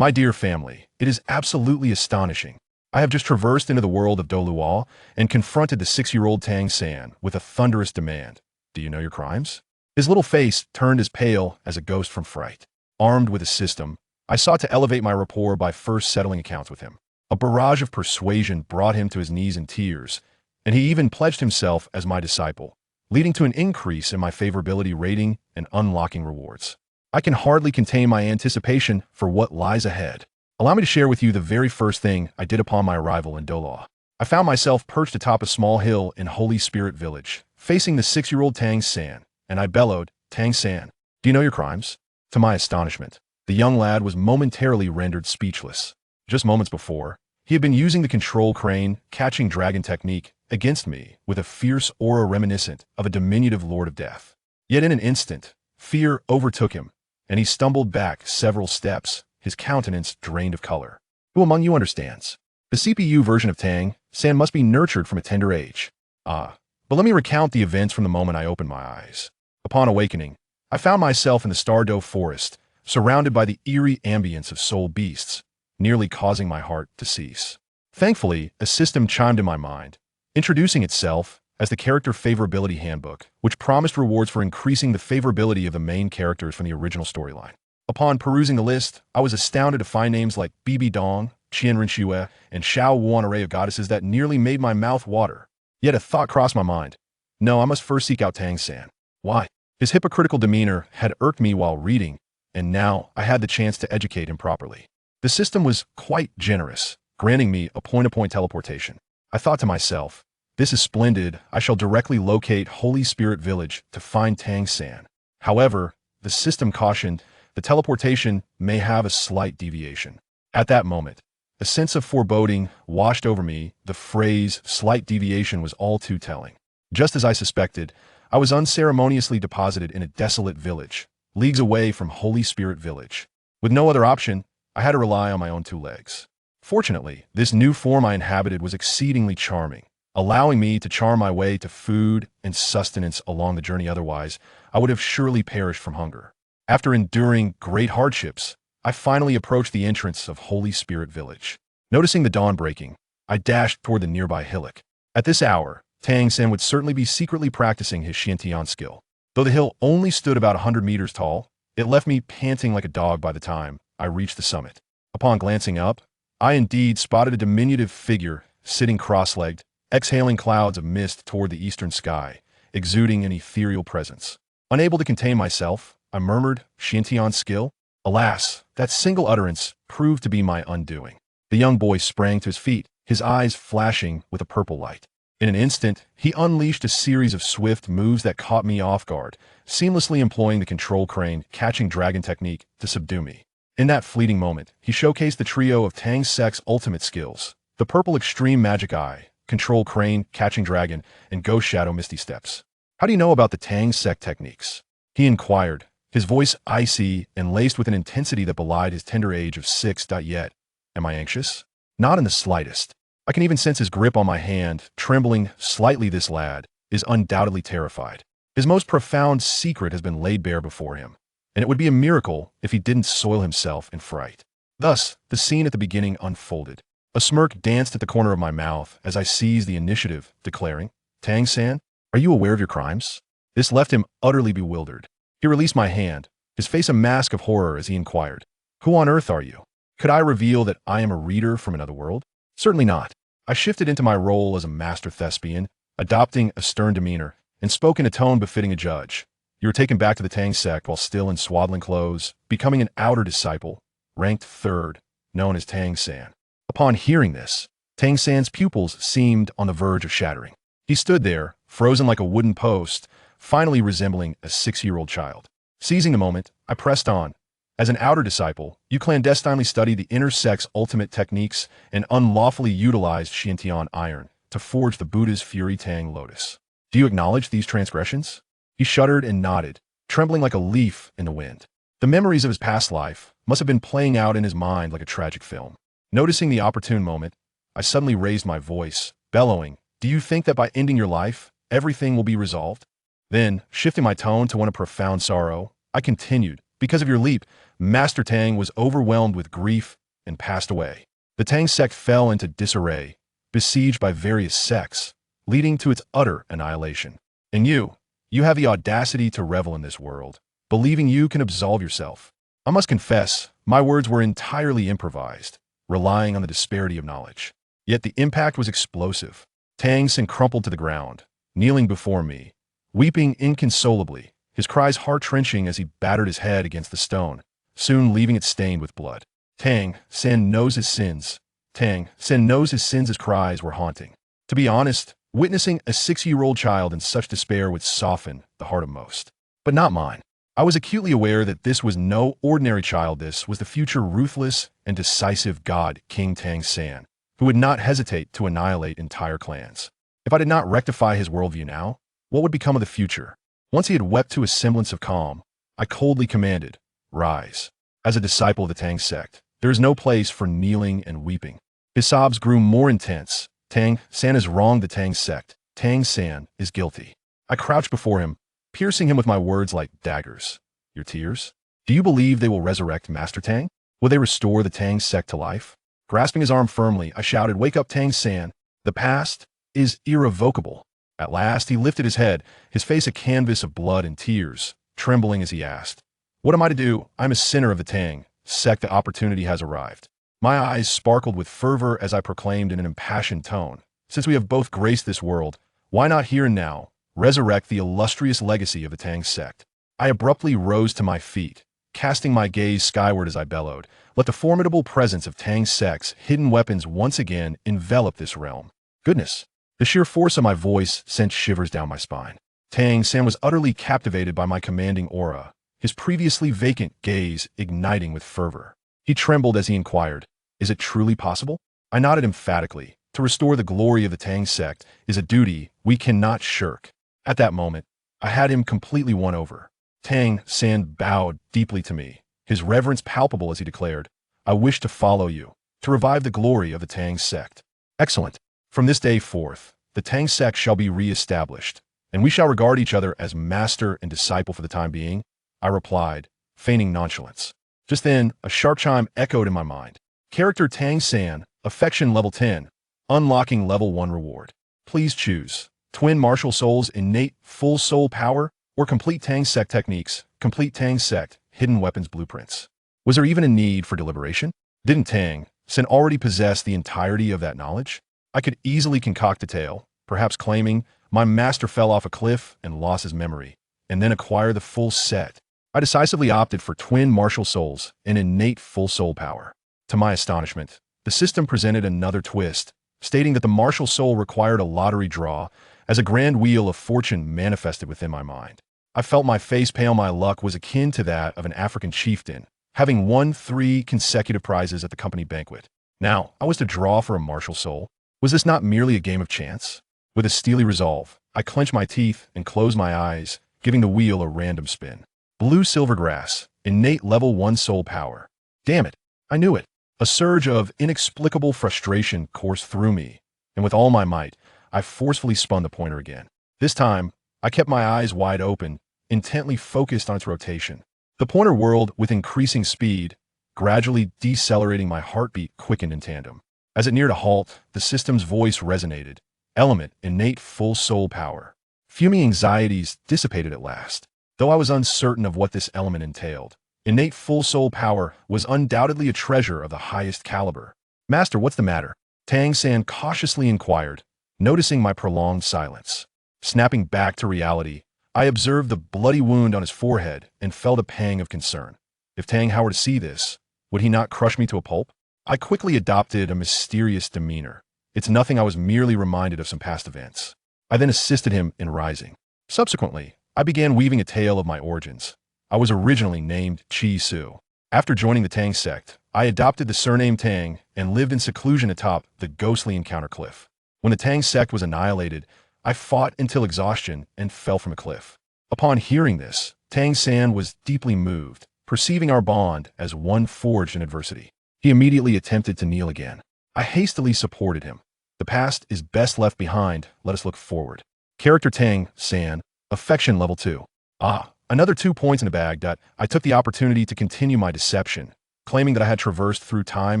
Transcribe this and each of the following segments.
My dear family, it is absolutely astonishing. I have just traversed into the world of Douluo and confronted the 6-year-old Tang San with a thunderous demand. Do you know your crimes? His little face turned as pale as a ghost from fright. Armed with a system, I sought to elevate my rapport by first settling accounts with him. A barrage of persuasion brought him to his knees in tears, and he even pledged himself as my disciple, leading to an increase in my favorability rating and unlocking rewards. I can hardly contain my anticipation for what lies ahead. Allow me to share with you the very first thing I did upon my arrival in Douluo. I found myself perched atop a small hill in Holy Spirit Village, facing the 6-year-old Tang San, and I bellowed, "Tang San, do you know your crimes?" To my astonishment, the young lad was momentarily rendered speechless. Just moments before, he had been using the control crane, catching dragon technique against me with a fierce aura reminiscent of a diminutive lord of death. Yet in an instant, fear overtook him, and he stumbled back several steps, his countenance drained of color. Who among you understands? The CPU version of Tang San must be nurtured from a tender age. But let me recount the events from the moment I opened my eyes. Upon awakening, I found myself in the Stardow Forest, surrounded by the eerie ambience of soul beasts, nearly causing my heart to cease. Thankfully, a system chimed in my mind, introducing itself as the Character Favorability Handbook, which promised rewards for increasing the favorability of the main characters from the original storyline. Upon perusing the list, I was astounded to find names like Bibi Dong, Qian Rinxue, and Xiao Wu, an array of goddesses that nearly made my mouth water. Yet a thought crossed my mind. No, I must first seek out Tang San. Why? His hypocritical demeanor had irked me while reading, and now I had the chance to educate him properly. The system was quite generous, granting me a point-to-point teleportation. I thought to myself, this is splendid. I shall directly locate Holy Spirit Village to find Tang San. However, the system cautioned the teleportation may have a slight deviation. At that moment, a sense of foreboding washed over me. The phrase slight deviation was all too telling. Just as I suspected, I was unceremoniously deposited in a desolate village, leagues away from Holy Spirit Village. With no other option, I had to rely on my own 2 legs. Fortunately, this new form I inhabited was exceedingly charming, allowing me to charm my way to food and sustenance along the journey. Otherwise, I would have surely perished from hunger. After enduring great hardships, I finally approached the entrance of Holy Spirit Village. Noticing the dawn breaking, I dashed toward the nearby hillock. At this hour, Tang San would certainly be secretly practicing his Xiantian skill. Though the hill only stood about 100 meters tall, it left me panting like a dog by the time I reached the summit. Upon glancing up, I indeed spotted a diminutive figure sitting cross-legged, exhaling clouds of mist toward the eastern sky, exuding an ethereal presence. Unable to contain myself, I murmured, "Xiantian skill?" Alas, that single utterance proved to be my undoing. The young boy sprang to his feet, his eyes flashing with a purple light. In an instant, he unleashed a series of swift moves that caught me off guard, seamlessly employing the control crane, catching dragon technique to subdue me. In that fleeting moment, he showcased the trio of Tang Sek's ultimate skills: the purple extreme magic eye, control crane, catching dragon, and ghost shadow misty steps. How do you know about the Tang Sek techniques? He inquired, his voice icy and laced with an intensity that belied his tender age of 6. Yet, am I anxious? Not in the slightest. I can even sense his grip on my hand, trembling slightly. This lad is undoubtedly terrified. His most profound secret has been laid bare before him, and it would be a miracle if he didn't soil himself in fright. Thus, the scene at the beginning unfolded. A smirk danced at the corner of my mouth as I seized the initiative, declaring, "Tang San, are you aware of your crimes?" This left him utterly bewildered. He released my hand, his face a mask of horror as he inquired, "Who on earth are you?" Could I reveal that I am a reader from another world? Certainly not. I shifted into my role as a master thespian, adopting a stern demeanor, and spoke in a tone befitting a judge. You were taken back to the Tang sect while still in swaddling clothes, becoming an outer disciple, ranked 3rd, known as Tang San. Upon hearing this, Tang San's pupils seemed on the verge of shattering. He stood there, frozen like a wooden post, finally resembling a 6-year-old child. Seizing the moment, I pressed on. As an outer disciple, you clandestinely studied the inner sect's ultimate techniques and unlawfully utilized Xiantian iron to forge the Buddha's Fury Tang Lotus. Do you acknowledge these transgressions? He shuddered and nodded, trembling like a leaf in the wind. The memories of his past life must have been playing out in his mind like a tragic film. Noticing the opportune moment, I suddenly raised my voice, bellowing, "Do you think that by ending your life, everything will be resolved?" Then, shifting my tone to one of profound sorrow, I continued, Because of your leap, Master Tang was overwhelmed with grief and passed away. The Tang sect fell into disarray, besieged by various sects, leading to its utter annihilation. And you have the audacity to revel in this world, believing you can absolve yourself. I must confess, my words were entirely improvised, relying on the disparity of knowledge. Yet the impact was explosive. Tang San crumpled to the ground, kneeling before me, weeping inconsolably, his cries heart-wrenching as he battered his head against the stone, soon leaving it stained with blood. Tang San knows his sins. Tang San knows his sins. His cries were haunting. To be honest, witnessing a 6-year-old child in such despair would soften the heart of most. But not mine. I was acutely aware that this was no ordinary child. This was the future ruthless and decisive god, King Tang San, who would not hesitate to annihilate entire clans. If I did not rectify his worldview now, what would become of the future? Once he had wept to a semblance of calm, I coldly commanded, "Rise." As a disciple of the Tang sect, there is no place for kneeling and weeping. His sobs grew more intense. Tang San has wronged the Tang sect. Tang San is guilty. I crouched before him, piercing him with my words like daggers. Your tears? Do you believe they will resurrect Master Tang? Will they restore the Tang sect to life? Grasping his arm firmly, I shouted, "Wake up, Tang San. The past is irrevocable." At last, he lifted his head, his face a canvas of blood and tears, trembling as he asked, "What am I to do? I'm a sinner of the Tang sect. The opportunity has arrived." My eyes sparkled with fervor as I proclaimed in an impassioned tone, "Since we have both graced this world, why not here and now resurrect the illustrious legacy of the Tang sect?" I abruptly rose to my feet, casting my gaze skyward as I bellowed, "Let the formidable presence of Tang sect's hidden weapons once again envelop this realm." Goodness! The sheer force of my voice sent shivers down my spine. Tang San was utterly captivated by my commanding aura, his previously vacant gaze igniting with fervor. He trembled as he inquired, "Is it truly possible?" I nodded emphatically. To restore the glory of the Tang sect is a duty we cannot shirk. At that moment, I had him completely won over. Tang San bowed deeply to me, his reverence palpable as he declared, "I wish to follow you, to revive the glory of the Tang sect." Excellent. From this day forth, the Tang sect shall be re-established, and we shall regard each other as master and disciple for the time being, I replied, feigning nonchalance. Just then, a sharp chime echoed in my mind. Character Tang San, affection level 10, unlocking level 1 reward. Please choose Twin Martial Souls Innate Full Soul Power or Complete Tang Sect Techniques, Complete Tang Sect Hidden Weapons Blueprints. Was there even a need for deliberation? Didn't Tang San already possess the entirety of that knowledge? I could easily concoct a tale, perhaps claiming my master fell off a cliff and lost his memory, and then acquire the full set. I decisively opted for Twin Martial Souls and Innate Full Soul Power. To my astonishment, the system presented another twist, stating that the martial soul required a lottery draw as a grand wheel of fortune manifested within my mind. I felt my face pale. My luck was akin to that of an African chieftain, having won 3 consecutive prizes at the company banquet. Now, I was to draw for a martial soul. Was this not merely a game of chance? With a steely resolve, I clenched my teeth and closed my eyes, giving the wheel a random spin. Blue Silvergrass, Innate Level 1 Soul Power. Damn it, I knew it. A surge of inexplicable frustration coursed through me, and with all my might, I forcefully spun the pointer again. This time, I kept my eyes wide open, intently focused on its rotation. The pointer whirled with increasing speed, gradually decelerating. My heartbeat quickened in tandem. As it neared a halt, the system's voice resonated. Element, Innate Full Soul Power. Fuming anxieties dissipated at last. Though I was uncertain of what this element entailed, Innate Full Soul Power was undoubtedly a treasure of the highest caliber. "Master, what's the matter?" Tang San cautiously inquired, noticing my prolonged silence. Snapping back to reality, I observed the bloody wound on his forehead and felt a pang of concern. If Tang were to see this, would he not crush me to a pulp? I quickly adopted a mysterious demeanor. "It's nothing. I was merely reminded of some past events." I then assisted him in rising. Subsequently, I began weaving a tale of my origins. I was originally named Chi Su. After joining the Tang sect, I adopted the surname Tang and lived in seclusion atop the ghostly Encounter Cliff. When the Tang sect was annihilated, I fought until exhaustion and fell from a cliff. Upon hearing this, Tang San was deeply moved, perceiving our bond as one forged in adversity. He immediately attempted to kneel again. I hastily supported him. "The past is best left behind. Let us look forward." Character Tang San, affection level 2. Ah, Another 2 points in the bag that I took the opportunity to continue my deception, claiming that I had traversed through time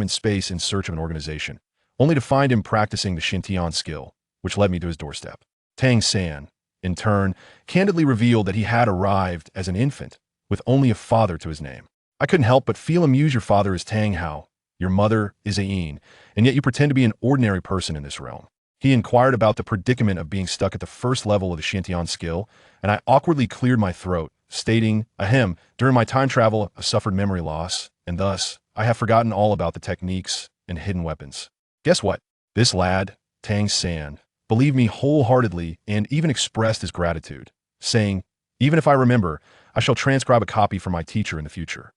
and space in search of an organization, only to find him practicing the Xintian skill, which led me to his doorstep. Tang San, in turn, candidly revealed that he had arrived as an infant, with only a father to his name. I couldn't help but feel amused. Your father is Tang Hao, your mother is Ayin, and yet you pretend to be an ordinary person in this realm. He inquired about the predicament of being stuck at the first level of the Xintian skill, and I awkwardly cleared my throat, stating, ahem, during my time travel, I suffered memory loss, and thus, I have forgotten all about the techniques and hidden weapons. Guess what? This lad, Tang San, believed me wholeheartedly and even expressed his gratitude, saying, even if I remember, I shall transcribe a copy for my teacher in the future.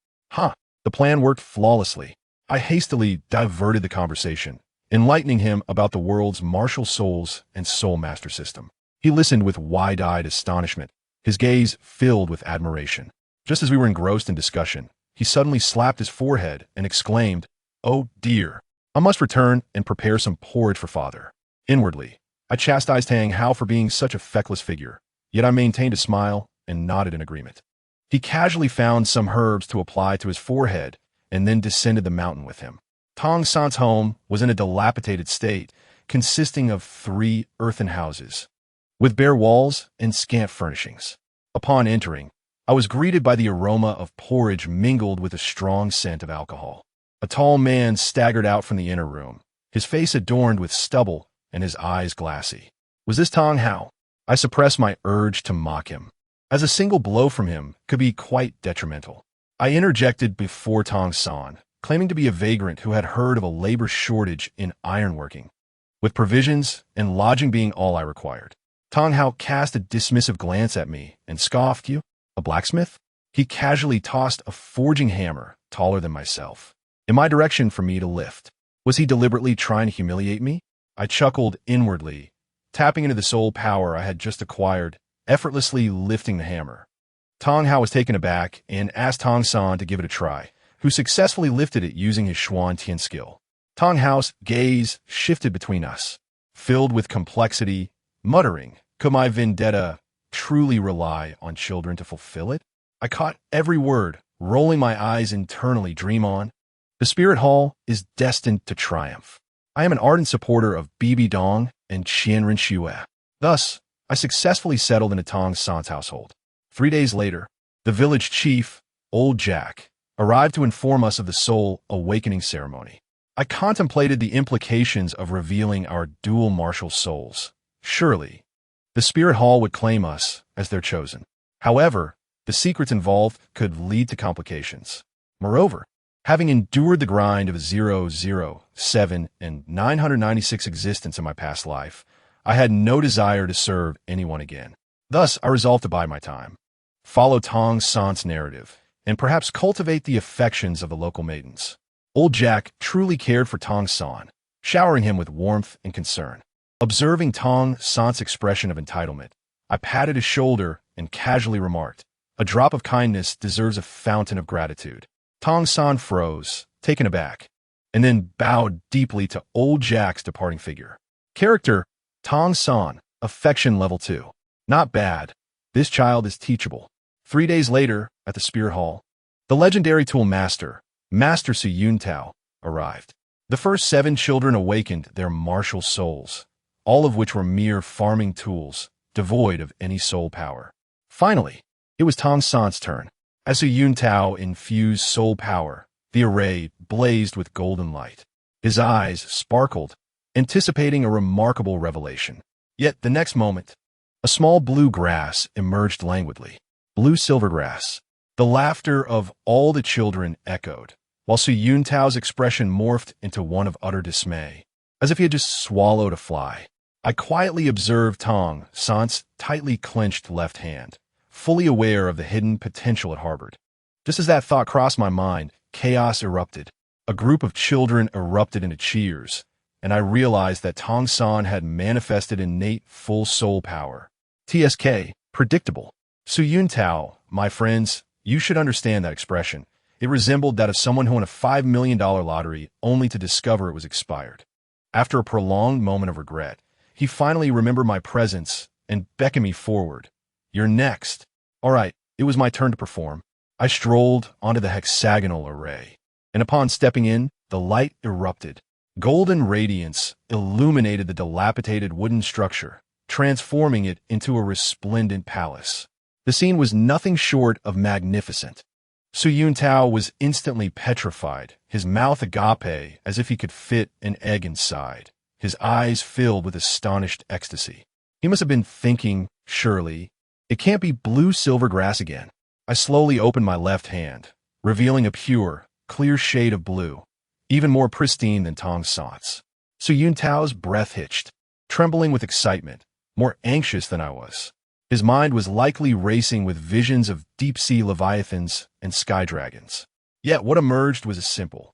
The plan worked flawlessly. I hastily diverted the conversation, enlightening him about the world's martial souls and soul master system. He listened with wide-eyed astonishment, his gaze filled with admiration. Just as we were engrossed in discussion, he suddenly slapped his forehead and exclaimed, "Oh dear, I must return and prepare some porridge for father." Inwardly, I chastised Tang Hao for being such a feckless figure, yet I maintained a smile and nodded in agreement. He casually found some herbs to apply to his forehead and then descended the mountain with him. Tang San's home was in a dilapidated state, consisting of 3 earthen houses, with bare walls and scant furnishings. Upon entering, I was greeted by the aroma of porridge mingled with a strong scent of alcohol. A tall man staggered out from the inner room, his face adorned with stubble and his eyes glassy. Was this Tang Hao? I suppressed my urge to mock him, as a single blow from him could be quite detrimental. I interjected before Tang San, claiming to be a vagrant who had heard of a labor shortage in ironworking, with provisions and lodging being all I required. Tang Hao cast a dismissive glance at me and scoffed, "You, a blacksmith?" He casually tossed a forging hammer taller than myself in my direction for me to lift. Was he deliberately trying to humiliate me? I chuckled inwardly, tapping into the soul power I had just acquired, effortlessly lifting the hammer. Tang Hao was taken aback and asked Tang San to give it a try, who successfully lifted it using his Xuan Tian skill. Tang Hao's gaze shifted between us, filled with complexity, muttering, "Could my vendetta truly rely on children to fulfill it?" I caught every word, rolling my eyes internally. Dream on. The Spirit Hall is destined to triumph. I am an ardent supporter of Bibi Dong and Qianren Xue. Thus, I successfully settled into Tang San's household. 3 days later, the village chief, Old Jack, arrived to inform us of the soul awakening ceremony. I contemplated the implications of revealing our dual martial souls. Surely, the Spirit Hall would claim us as their chosen. However, the secrets involved could lead to complications. Moreover, having endured the grind of 0, 7, and 996 existence in my past life, I had no desire to serve anyone again. Thus, I resolved to bide my time, follow Tang San's narrative, and perhaps cultivate the affections of the local maidens. Old Jack truly cared for Tang San, showering him with warmth and concern. Observing Tang San's expression of entitlement, I patted his shoulder and casually remarked, "A drop of kindness deserves a fountain of gratitude." Tang San froze, taken aback, and then bowed deeply to Old Jack's departing figure. Character, Tang San, affection level 2. Not bad. This child is teachable. 3 days later, at the Spirit Hall, the legendary tool master, Master Su Yuntao, arrived. The first 7 children awakened their martial souls, all of which were mere farming tools, devoid of any soul power. Finally, it was Tang San's turn. As Su Yuntao infused soul power, the array blazed with golden light. His eyes sparkled, anticipating a remarkable revelation. Yet the next moment, a small blue grass emerged languidly. Blue silver grass. The laughter of all the children echoed, while Su Yuntao's expression morphed into one of utter dismay, as if he had just swallowed a fly. I quietly observed Tang San's tightly clenched left hand, fully aware of the hidden potential it harbored. Just as that thought crossed my mind, chaos erupted. A group of children erupted into cheers, and I realized that Tang San had manifested innate full soul power. TSK, predictable. Su Yuntao, my friends, you should understand that expression. It resembled that of someone who won a $5 million lottery only to discover it was expired. After a prolonged moment of regret, he finally remembered my presence and beckoned me forward. "You're next." "All right, it was my turn to perform. I strolled onto the hexagonal array, and upon stepping in, the light erupted. Golden radiance illuminated the dilapidated wooden structure, transforming it into a resplendent palace. The scene was nothing short of magnificent. Su Yuntao was instantly petrified, his mouth agape as if he could fit an egg inside, his eyes filled with astonished ecstasy. He must have been thinking, surely, it can't be blue silver grass again. I slowly opened my left hand, revealing a pure, clear shade of blue, even more pristine than Tang San's. Su Yuntao's breath hitched, trembling with excitement, more anxious than I was. His mind was likely racing with visions of deep-sea leviathans and sky dragons. Yet what emerged was a simple,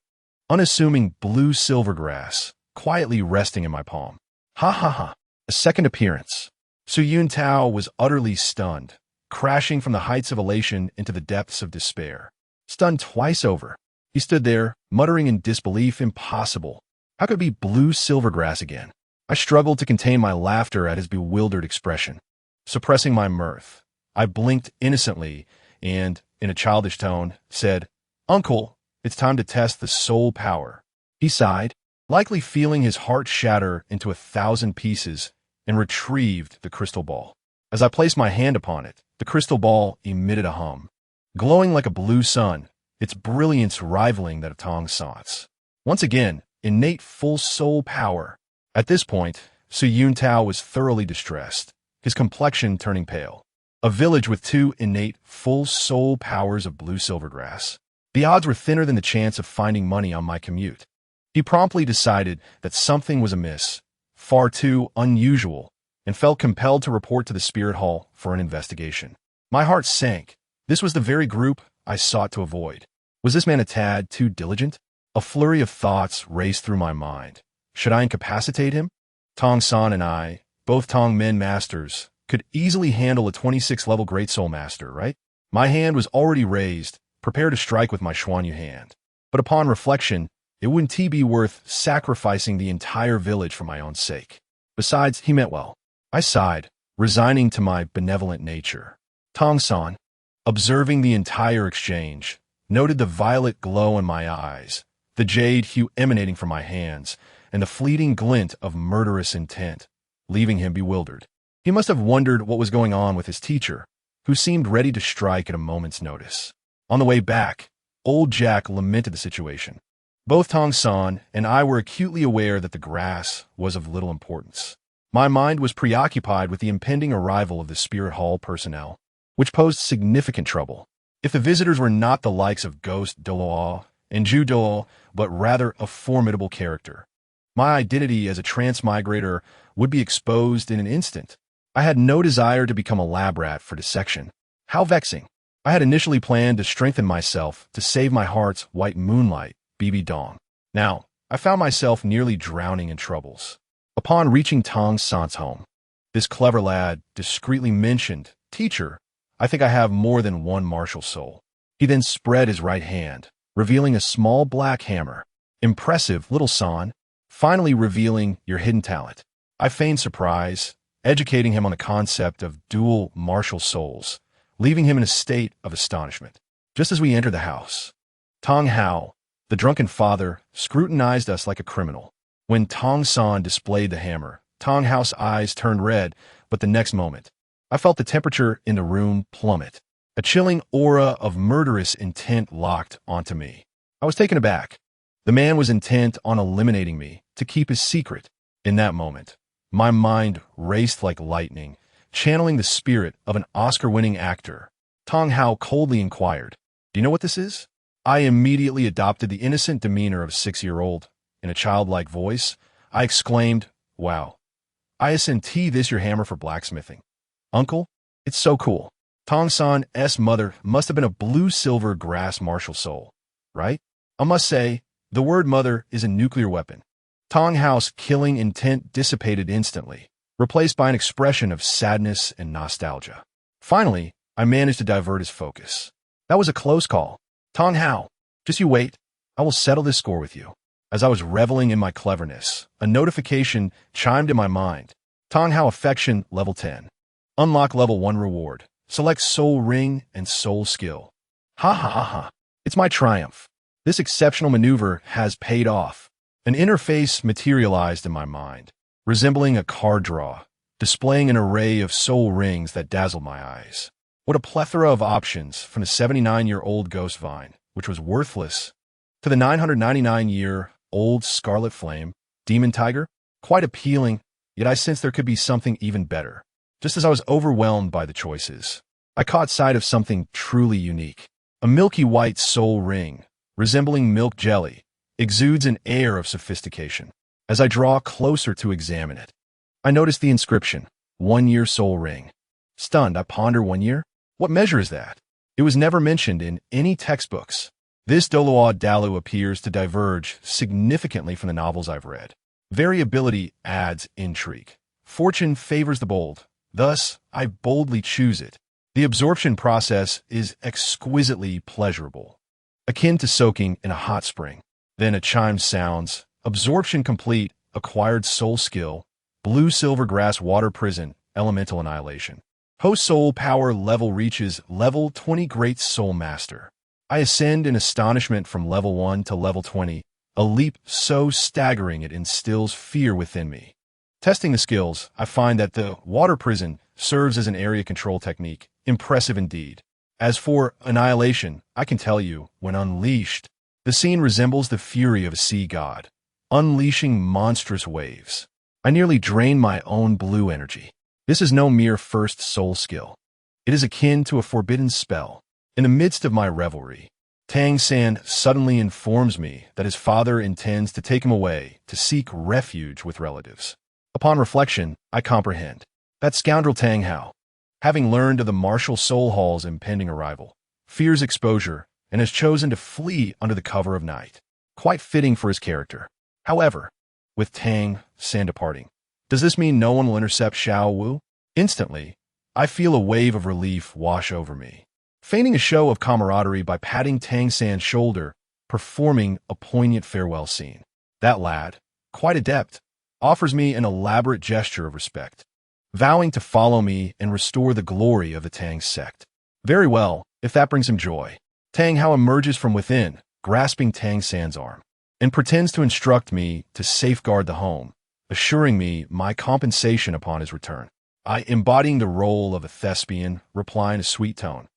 unassuming blue silver grass, quietly resting in my palm. Ha ha ha. A second appearance. Su Yuntao was utterly stunned, crashing from the heights of elation into the depths of despair. Stunned twice over, he stood there, muttering in disbelief, impossible. How could it be blue silver grass again? I struggled to contain my laughter at his bewildered expression. Suppressing my mirth, I blinked innocently and, in a childish tone, said, "Uncle, it's time to test the soul power." He sighed, likely feeling his heart shatter into 1,000 pieces, and retrieved the crystal ball. As I placed my hand upon it, the crystal ball emitted a hum, glowing like a blue sun, its brilliance rivaling that of Tang San's. Once again, innate full soul power. At this point, Su Yuntao was thoroughly distressed, his complexion turning pale. A village with 2 innate full soul powers of blue silver grass. The odds were thinner than the chance of finding money on my commute. He promptly decided that something was amiss, far too unusual, and felt compelled to report to the spirit hall for an investigation. My heart sank. This was the very group I sought to avoid. Was this man a tad too diligent? A flurry of thoughts raced through my mind. Should I incapacitate him? Tang San and I, both Tangmen masters, could easily handle a 26-level Great Soul Master, right? My hand was already raised, prepared to strike with my Xuanyu hand. But upon reflection, it wouldn't be worth sacrificing the entire village for my own sake. Besides, he meant well. I sighed, resigning to my benevolent nature. Tang San, observing the entire exchange, noted the violet glow in my eyes, the jade hue emanating from my hands, and the fleeting glint of murderous intent, leaving him bewildered. He must have wondered what was going on with his teacher, who seemed ready to strike at a moment's notice. On the way back, old Jack lamented the situation. Both Tang San and I were acutely aware that the grass was of little importance. My mind was preoccupied with the impending arrival of the spirit hall personnel, which posed significant trouble. If the visitors were not the likes of Ghost Douluo and Ju Douluo, but rather a formidable character, my identity as a transmigrator would be exposed in an instant. I had no desire to become a lab rat for dissection. How vexing. I had initially planned to strengthen myself to save my heart's white moonlight, BB Dong. Now, I found myself nearly drowning in troubles. Upon reaching Tang San's home, this clever lad discreetly mentioned, "Teacher, I think I have more than one martial soul." He then spread his right hand, revealing a small black hammer. "Impressive, little San," finally revealing your hidden talent. I feigned surprise, educating him on the concept of dual martial souls, leaving him in a state of astonishment. Just as we entered the house, Tang Hao, the drunken father, scrutinized us like a criminal. When Tang San displayed the hammer, Tang Hao's eyes turned red, but the next moment, I felt the temperature in the room plummet. A chilling aura of murderous intent locked onto me. I was taken aback. The man was intent on eliminating me to keep his secret. In that moment, my mind raced like lightning, channeling the spirit of an Oscar-winning actor. Tang Hao coldly inquired, "Do you know what this is?" I immediately adopted the innocent demeanor of a 6-year-old. In a childlike voice, I exclaimed, "Wow, isn't this your hammer for blacksmithing? Uncle, it's so cool." Tang San's mother must have been a blue-silver grass martial soul, right? I must say, the word mother is a nuclear weapon. Tang Hao's killing intent dissipated instantly, replaced by an expression of sadness and nostalgia. Finally, I managed to divert his focus. That was a close call. Tang Hao, just you wait. I will settle this score with you. As I was reveling in my cleverness, a notification chimed in my mind. Tang Hao affection level 10. Unlock level 1 reward. Select Soul Ring and Soul Skill. Ha ha ha ha. It's my triumph. This exceptional maneuver has paid off. An interface materialized in my mind, resembling a card draw, displaying an array of soul rings that dazzled my eyes. What a plethora of options from the 79-year-old Ghost Vine, which was worthless, to the 999-year-old Scarlet Flame, Demon Tiger, quite appealing, yet I sensed there could be something even better. Just as I was overwhelmed by the choices, I caught sight of something truly unique. A milky white soul ring, resembling milk jelly, exudes an air of sophistication. As I draw closer to examine it, I notice the inscription, 1 year soul ring. Stunned, I ponder 1 year? What measure is that? It was never mentioned in any textbooks. This Douluo Dalu appears to diverge significantly from the novels I've read. Variability adds intrigue. Fortune favors the bold. Thus, I boldly choose it. The absorption process is exquisitely pleasurable, akin to soaking in a hot spring. Then a chime sounds. Absorption complete. Acquired soul skill. Blue silver grass water prison. Elemental annihilation. Post soul power level reaches level 20 Great Soul Master. I ascend in astonishment from level 1 to level 20, a leap so staggering it instills fear within me. Testing the skills, I find that the water prison serves as an area control technique, impressive indeed. As for annihilation, I can tell you, when unleashed, the scene resembles the fury of a sea god, unleashing monstrous waves. I nearly drain my own blue energy. This is no mere first soul skill. It is akin to a forbidden spell. In the midst of my revelry, Tang San suddenly informs me that his father intends to take him away to seek refuge with relatives. Upon reflection, I comprehend. That scoundrel Tang Hao, having learned of the martial soul hall's impending arrival, fears exposure and has chosen to flee under the cover of night. Quite fitting for his character. However, with Tang San departing, does this mean no one will intercept Xiao Wu? Instantly, I feel a wave of relief wash over me. Feigning a show of camaraderie by patting Tang San's shoulder, performing a poignant farewell scene. That lad, quite adept, offers me an elaborate gesture of respect, vowing to follow me and restore the glory of the Tang sect. Very well, if that brings him joy. Tang Hao emerges from within, grasping Tang San's arm, and pretends to instruct me to safeguard the home, assuring me my compensation upon his return. I, embodying the role of a thespian, reply in a sweet tone.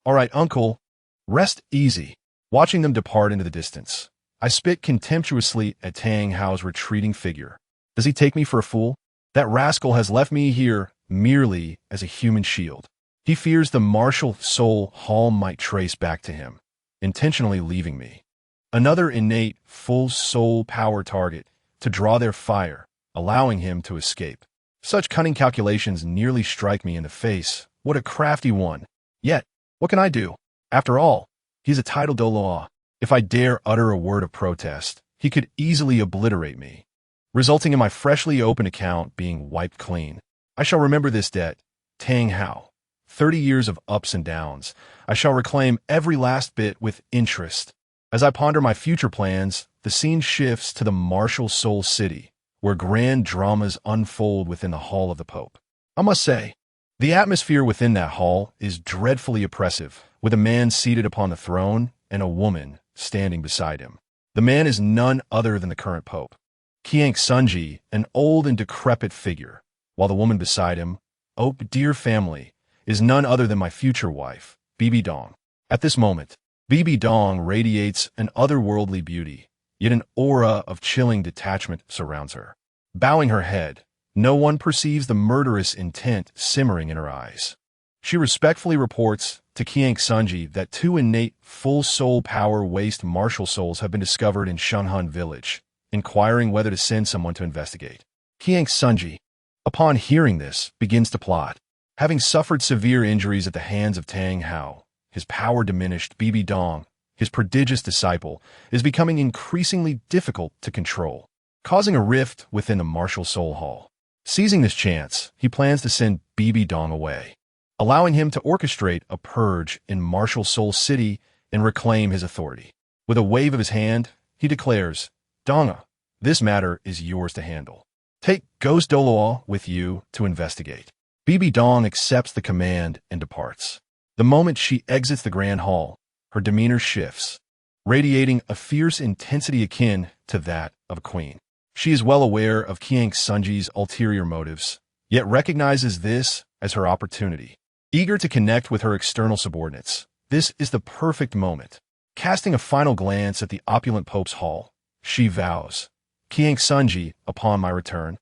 All right, uncle, rest easy. Watching them depart into the distance, I spit contemptuously at Tang Hao's retreating figure. Does he take me for a fool? That rascal has left me here merely as a human shield. He fears the martial soul hall might trace back to him, intentionally leaving me. Another innate full soul power target to draw their fire, allowing him to escape. Such cunning calculations nearly strike me in the face. What a crafty one. Yet, what can I do? After all, he's a titled Douluo. If I dare utter a word of protest, he could easily obliterate me, resulting in my freshly opened account being wiped clean. I shall remember this debt. Tang Hao. 30 years of ups and downs. I shall reclaim every last bit with interest. As I ponder my future plans, the scene shifts to the martial soul city, where grand dramas unfold within the hall of the Pope. I must say, the atmosphere within that hall is dreadfully oppressive, with a man seated upon the throne and a woman standing beside him. The man is none other than the current Pope, Qiang Sunji, an old and decrepit figure, while the woman beside him, oh dear family, is none other than my future wife, Bibi Dong. At this moment, Bibi Dong radiates an otherworldly beauty, yet an aura of chilling detachment surrounds her. Bowing her head, no one perceives the murderous intent simmering in her eyes. She respectfully reports to Qiang Sunji that 2 innate full soul power waste martial souls have been discovered in Shunhan village, inquiring whether to send someone to investigate. Qiang Sunji, upon hearing this, begins to plot. Having suffered severe injuries at the hands of Tang Hao, his power diminished. Bibi Dong, his prodigious disciple, is becoming increasingly difficult to control, causing a rift within the martial soul hall. Seizing this chance, he plans to send Bibi Dong away, allowing him to orchestrate a purge in martial soul city and reclaim his authority. With a wave of his hand, he declares, Donga, this matter is yours to handle. Take Ghost Douluo with you to investigate. Bibi Dong accepts the command and departs. The moment she exits the grand hall, her demeanor shifts, radiating a fierce intensity akin to that of a queen. She is well aware of Qiang Sunji's ulterior motives, yet recognizes this as her opportunity. Eager to connect with her external subordinates, this is the perfect moment. Casting a final glance at the opulent Pope's hall, she vows, Qiang Sunji, upon my return,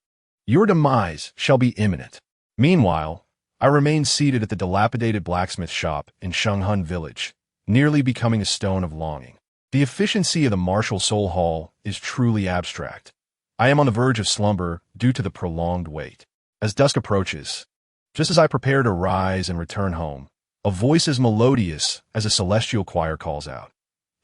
your demise shall be imminent. Meanwhile, I remain seated at the dilapidated blacksmith shop in Shenghun village, nearly becoming a stone of longing. The efficiency of the martial soul hall is truly abstract. I am on the verge of slumber due to the prolonged wait. As dusk approaches, just as I prepare to rise and return home, a voice as melodious as a celestial choir calls out,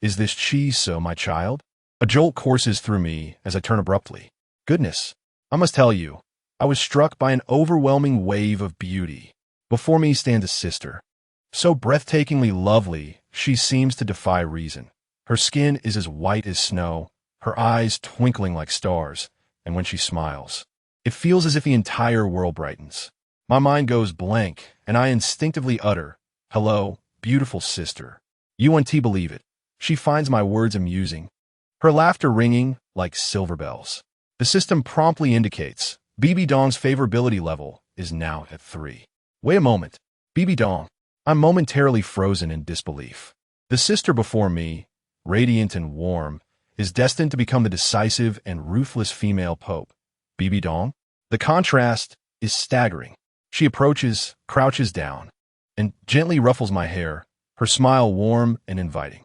"Is this Chi-so, my child?" A jolt courses through me as I turn abruptly. Goodness, I must tell you, I was struck by an overwhelming wave of beauty. Before me stands a sister. So breathtakingly lovely, she seems to defy reason. Her skin is as white as snow, her eyes twinkling like stars, and when she smiles, it feels as if the entire world brightens. My mind goes blank, and I instinctively utter, "Hello, beautiful sister." You won't believe it. She finds my words amusing, her laughter ringing like silver bells. The system promptly indicates Bibi Dong's favorability level is now at 3. Wait a moment. Bibi Dong. I'm momentarily frozen in disbelief. The sister before me, radiant and warm, is destined to become the decisive and ruthless female pope. Bibi Dong? The contrast is staggering. She approaches, crouches down, and gently ruffles my hair, her smile warm and inviting.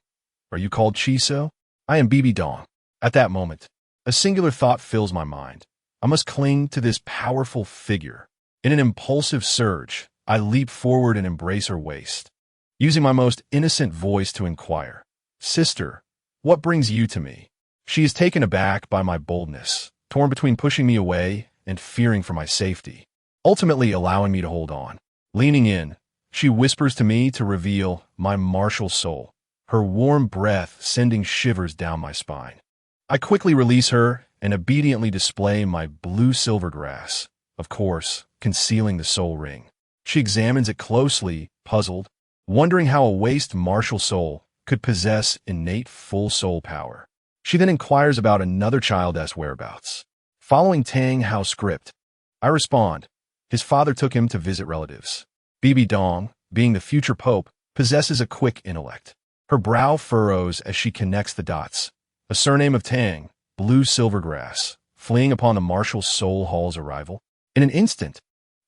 Are you called Chi-so? I am Bibi Dong. At that moment, a singular thought fills my mind. I must cling to this powerful figure. In an impulsive surge, I leap forward and embrace her waist, using my most innocent voice to inquire, "Sister, what brings you to me?" She is taken aback by my boldness, torn between pushing me away and fearing for my safety, ultimately allowing me to hold on. Leaning in, she whispers to me to reveal my martial soul, her warm breath sending shivers down my spine. I quickly release her and obediently display my blue silver grass, of course, concealing the soul ring. She examines it closely, puzzled, wondering how a waste martial soul could possess innate full soul power. She then inquires about another child's whereabouts. Following Tang Hao's script, I respond, his father took him to visit relatives. Bibi Dong, being the future pope, possesses a quick intellect. Her brow furrows as she connects the dots. A surname of Tang, blue silvergrass, fleeing upon the martial soul hall's arrival. In an instant,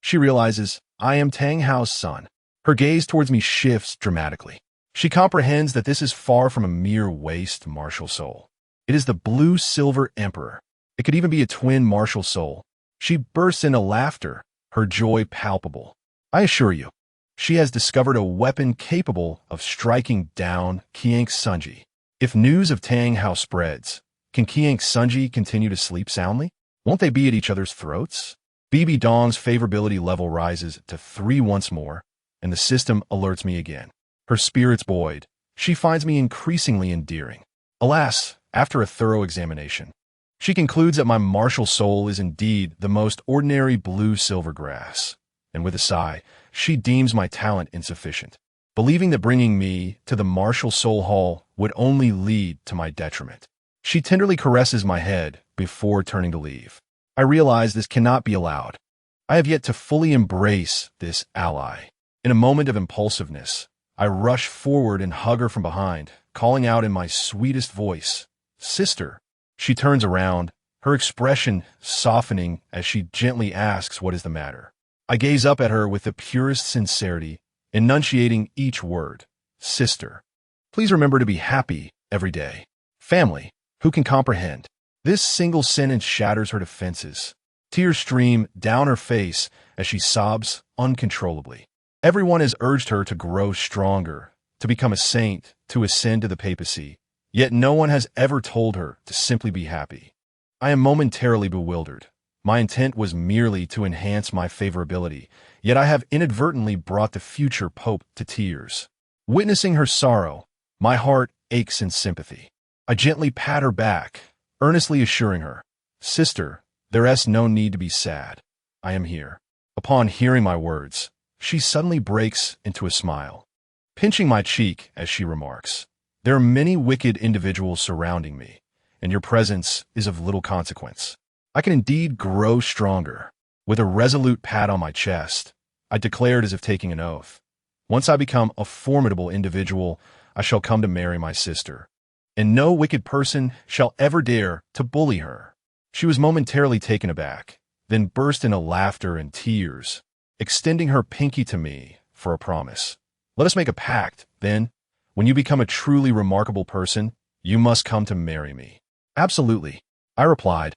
she realizes I am Tang Hao's son. Her gaze towards me shifts dramatically. She comprehends that this is far from a mere waste martial soul. It is the blue-silver emperor. It could even be a twin martial soul. She bursts into laughter, her joy palpable. I assure you, she has discovered a weapon capable of striking down Qiang Sunji. If news of Tang Hao spreads, can Qiang Sunji continue to sleep soundly? Won't they be at each other's throats? Bibi Dong's favorability level rises to 3 once more, and the system alerts me again. Her spirits buoyed. She finds me increasingly endearing. Alas, after a thorough examination, she concludes that my martial soul is indeed the most ordinary blue-silver grass, and with a sigh, she deems my talent insufficient, believing that bringing me to the martial soul hall would only lead to my detriment. She tenderly caresses my head before turning to leave. I realize this cannot be allowed. I have yet to fully embrace this ally. In a moment of impulsiveness, I rush forward and hug her from behind, calling out in my sweetest voice, "Sister." She turns around, her expression softening as she gently asks what is the matter. I gaze up at her with the purest sincerity, enunciating each word, "Sister. Please remember to be happy every day." Family, who can comprehend? This single sentence shatters her defenses. Tears stream down her face as she sobs uncontrollably. Everyone has urged her to grow stronger, to become a saint, to ascend to the papacy, yet no one has ever told her to simply be happy. I am momentarily bewildered. My intent was merely to enhance my favorability, yet I have inadvertently brought the future pope to tears. Witnessing her sorrow, my heart aches in sympathy. I gently pat her back, earnestly assuring her, "Sister, there is no need to be sad. I am here." Upon hearing my words, she suddenly breaks into a smile, pinching my cheek as she remarks, "There are many wicked individuals surrounding me, and your presence is of little consequence. I can indeed grow stronger." With a resolute pat on my chest, I declared as if taking an oath, "Once I become a formidable individual, I shall come to marry my sister, and no wicked person shall ever dare to bully her." She was momentarily taken aback, then burst into laughter and tears, extending her pinky to me for a promise. "Let us make a pact, then. When you become a truly remarkable person, you must come to marry me." "Absolutely," I replied,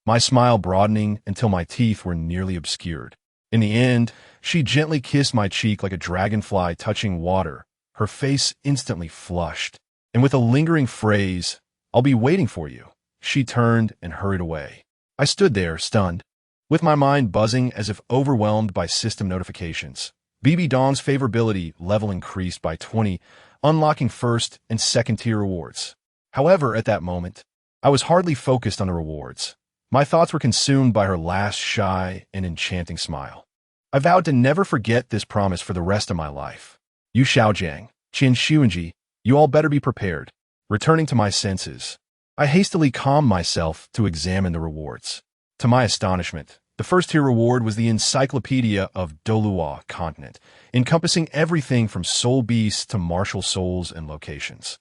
my smile broadening until my teeth were nearly obscured. In the end, she gently kissed my cheek like a dragonfly touching water, her face instantly flushed, and with a lingering phrase, "I'll be waiting for you," she turned and hurried away. I stood there, stunned, with my mind buzzing as if overwhelmed by system notifications. BB Dong's favorability level increased by 20, unlocking first and second tier rewards. However, at that moment, I was hardly focused on the rewards. My thoughts were consumed by her last shy and enchanting smile. I vowed to never forget this promise for the rest of my life. "You Xiaojiang, Qin Xuanji, you all better be prepared." Returning to my senses, I hastily calmed myself to examine the rewards. To my astonishment, the first tier reward was the Encyclopedia of Douluo Continent, encompassing everything from soul beasts to martial souls and locations.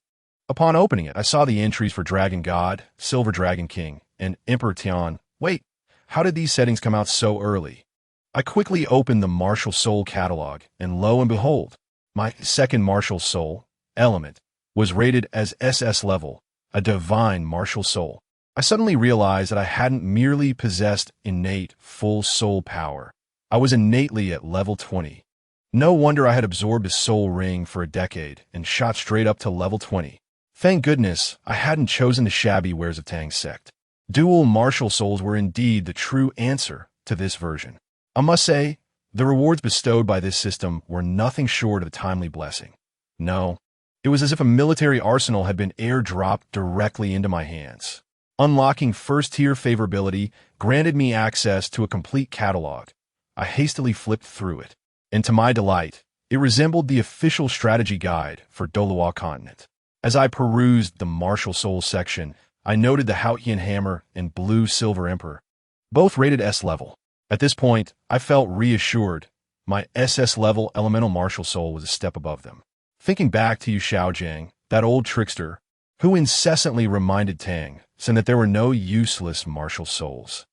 Upon opening it, I saw the entries for Dragon God, Silver Dragon King, and Emperor Tian. Wait, how did these settings come out so early? I quickly opened the Martial Soul catalog, and lo and behold, my second Martial Soul, Element, was rated as SS level, a divine Martial Soul. I suddenly realized that I hadn't merely possessed innate full soul power. I was innately at level 20. No wonder I had absorbed a soul ring for a decade and shot straight up to level 20. Thank goodness I hadn't chosen the shabby wares of Tang's sect. Dual martial souls were indeed the true answer to this version. I must say, the rewards bestowed by this system were nothing short of a timely blessing. No, it was as if a military arsenal had been airdropped directly into my hands. Unlocking first-tier favorability granted me access to a complete catalog. I hastily flipped through it, and to my delight, it resembled the official strategy guide for Douluo Continent. As I perused the Martial Soul section, I noted the Haotian Hammer and Blue Silver Emperor, both rated S level. At this point, I felt reassured. My SS level Elemental Martial Soul was a step above them. Thinking back to Yu Xiaojiang, that old trickster, who incessantly reminded Tang San that there were no useless martial souls,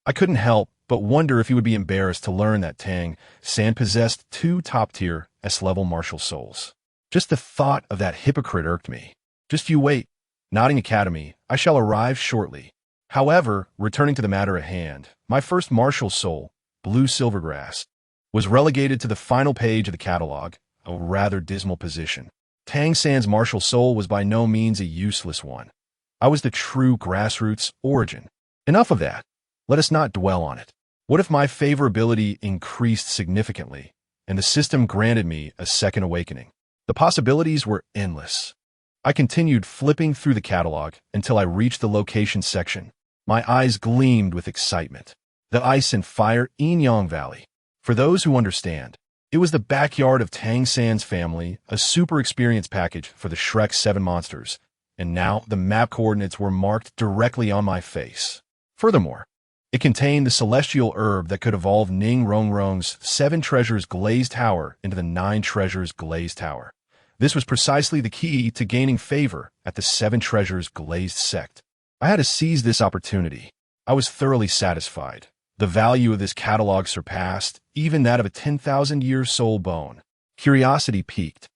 I couldn't help but wonder if he would be embarrassed to learn that Tang San possessed 2 top-tier S-level martial souls. Just the thought of that hypocrite irked me. "Just you wait. Nodding Academy, I shall arrive shortly." However, returning to the matter at hand, my first martial soul, Blue Silvergrass, was relegated to the final page of the catalog, a rather dismal position. Tang San's martial soul was by no means a useless one. I was the true grassroots origin. Enough of that. Let us not dwell on it. What if my favorability increased significantly, and the system granted me a second awakening? The possibilities were endless. I continued flipping through the catalog until I reached the location section. My eyes gleamed with excitement. The Ice and Fire Enyang Valley. For those who understand, it was the backyard of Tang San's family, a super experience package for the Shrek 7 monsters, and now the map coordinates were marked directly on my face. Furthermore, it contained the celestial herb that could evolve Ning Rongrong's 7 Treasures Glazed Tower into the 9 Treasures Glazed Tower. This was precisely the key to gaining favor at the 7 Treasures Glazed sect. I had to seize this opportunity. I was thoroughly satisfied. The value of this catalog surpassed even that of a 10,000-year soul bone. Curiosity piqued.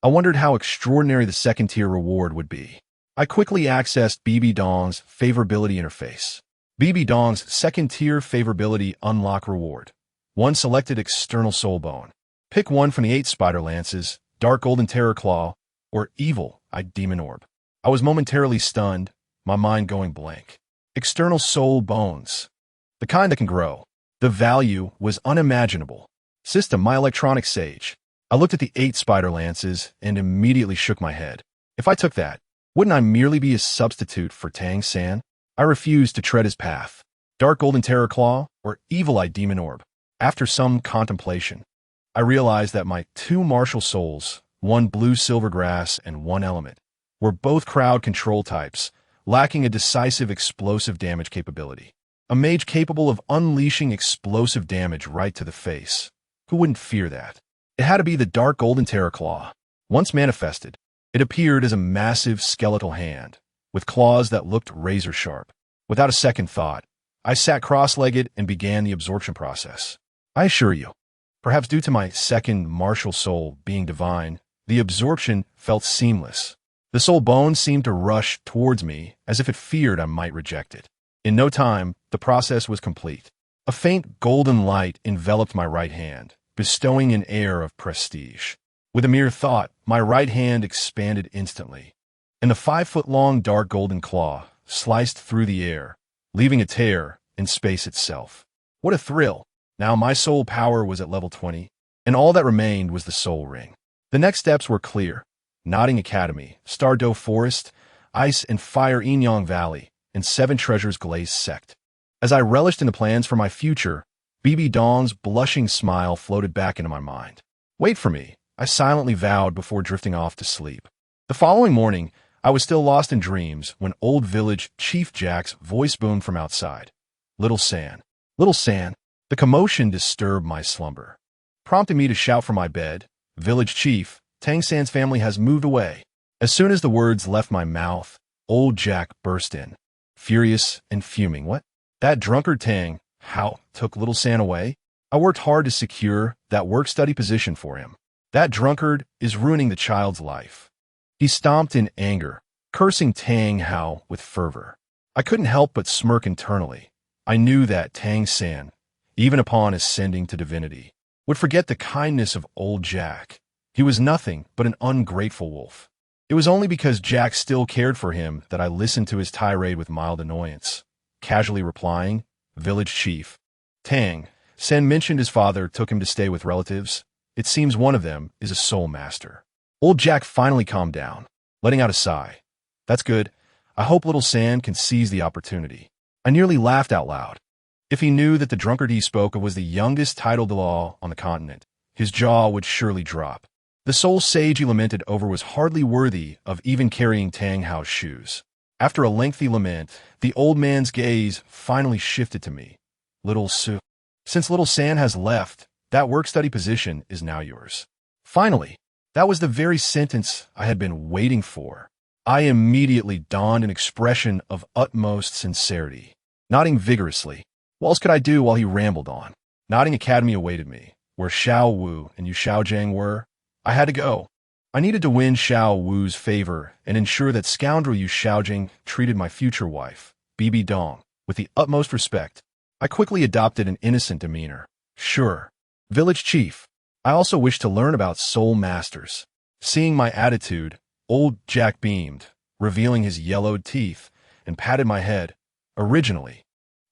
I wondered how extraordinary the second-tier reward would be. I quickly accessed BB Dong's favorability interface. BB Dong's second-tier favorability unlock reward. 1 selected external soul bone. Pick one from the 8 spider lances, Dark Golden Terror Claw, or Evil-Eyed Demon Orb. I was momentarily stunned, my mind going blank. External soul bones. The kind that can grow. The value was unimaginable. System, my electronic sage. I looked at the 8 spider lances and immediately shook my head. If I took that, wouldn't I merely be a substitute for Tang San? I refused to tread his path. Dark Golden Terror Claw or Evil-Eyed Demon Orb. After some contemplation, I realized that my two martial souls, one blue silvergrass and one element, were both crowd control types, lacking a decisive explosive damage capability. A mage capable of unleashing explosive damage right to the face. Who wouldn't fear that? It had to be the dark golden terror claw. Once manifested, it appeared as a massive skeletal hand, with claws that looked razor-sharp. Without a second thought, I sat cross-legged and began the absorption process. I assure you, perhaps due to my second martial soul being divine, the absorption felt seamless. The soul bone seemed to rush towards me as if it feared I might reject it. In no time, the process was complete. A faint golden light enveloped my right hand, bestowing an air of prestige. With a mere thought, my right hand expanded instantly, and the 5-foot-long dark golden claw sliced through the air, leaving a tear in space itself. What a thrill! Now my soul power was at level 20, and all that remained was the soul ring. The next steps were clear. Nodding Academy, Stardow Forest, Ice and Fire Enyang Valley, and 7 Treasures Glazed Sect. As I relished in the plans for my future, BB Dong's blushing smile floated back into my mind. Wait for me, I silently vowed before drifting off to sleep. The following morning, I was still lost in dreams when Old Village Chief Jack's voice boomed from outside. Little San. Little San. The commotion disturbed my slumber, prompting me to shout from my bed, Village Chief, Tang San's family has moved away. As soon as the words left my mouth, Old Jack burst in, furious and fuming. What? That drunkard Tang, how, took Little San away? I worked hard to secure that work-study position for him. That drunkard is ruining the child's life. He stomped in anger, cursing Tang Hao with fervor. I couldn't help but smirk internally. I knew that Tang San, even upon ascending to divinity, would forget the kindness of Old Jack. He was nothing but an ungrateful wolf. It was only because Jack still cared for him that I listened to his tirade with mild annoyance, casually replying, Village Chief. Tang San mentioned his father took him to stay with relatives. It seems one of them is a soul master. Old Jack finally calmed down, letting out a sigh. That's good. I hope Little San can seize the opportunity. I nearly laughed out loud. If he knew that the drunkard he spoke of was the youngest titled law on the continent, his jaw would surely drop. The soul sage he lamented over was hardly worthy of even carrying Tang Hao's shoes. After a lengthy lament, the old man's gaze finally shifted to me. Little Su. Since Little San has left, that work-study position is now yours. Finally, that was the very sentence I had been waiting for. I immediately donned an expression of utmost sincerity, nodding vigorously. What else could I do while he rambled on? Nodding Academy awaited me, where Xiao Wu and Yu Xiaojiang were. I had to go. I needed to win Xiao Wu's favor and ensure that scoundrel Yu Xiaojing treated my future wife, BB Dong, with the utmost respect. I quickly adopted an innocent demeanor. Sure. Village Chief. I also wished to learn about soul masters. Seeing my attitude, Old Jack beamed, revealing his yellowed teeth, and patted my head. Originally,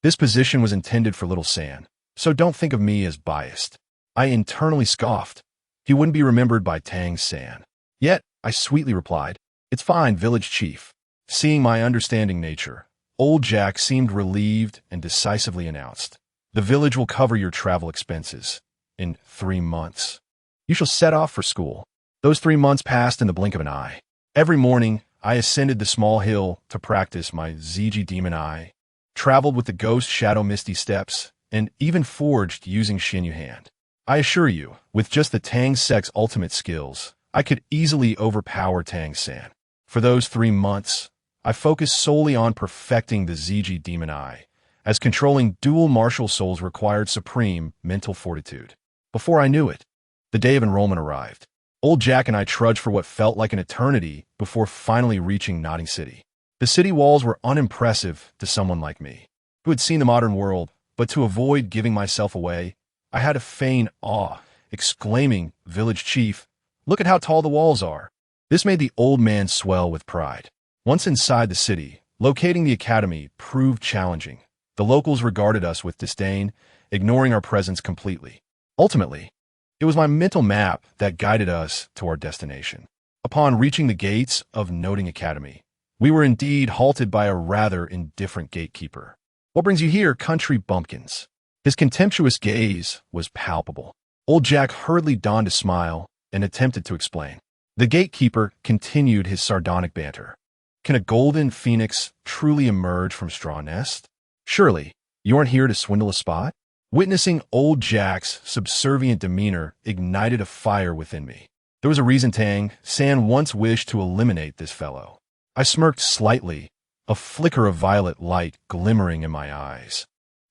this position was intended for Little San, so don't think of me as biased. I internally scoffed. He wouldn't be remembered by Tang San. Yet, I sweetly replied, It's fine, Village Chief. Seeing my understanding nature, Old Jack seemed relieved and decisively announced, The village will cover your travel expenses in 3 months. You shall set off for school. Those 3 months passed in the blink of an eye. Every morning, I ascended the small hill to practice my Ziji Demon Eye, traveled with the Ghost Shadow Misty Steps, and even forged using Xinyu Hand. I assure you, with just the Tang Sect's ultimate skills, I could easily overpower Tang San. For those 3 months, I focused solely on perfecting the Ziji Demon Eye, as controlling dual martial souls required supreme mental fortitude. Before I knew it, the day of enrollment arrived. Old Jack and I trudged for what felt like an eternity before finally reaching Nodding City. The city walls were unimpressive to someone like me, who had seen the modern world, but to avoid giving myself away, I had to feign awe, exclaiming, Village Chief, look at how tall the walls are. This made the old man swell with pride. Once inside the city, locating the academy proved challenging. The locals regarded us with disdain, ignoring our presence completely. Ultimately, it was my mental map that guided us to our destination. Upon reaching the gates of Noting Academy, we were indeed halted by a rather indifferent gatekeeper. What brings you here, country bumpkins? His contemptuous gaze was palpable. Old Jack hurriedly donned a smile and attempted to explain. The gatekeeper continued his sardonic banter. Can a golden phoenix truly emerge from straw nest? Surely, you aren't here to swindle a spot? Witnessing old Jack's subservient demeanor ignited a fire within me. There was a reason Tang San once wished to eliminate this fellow. I smirked slightly, a flicker of violet light glimmering in my eyes,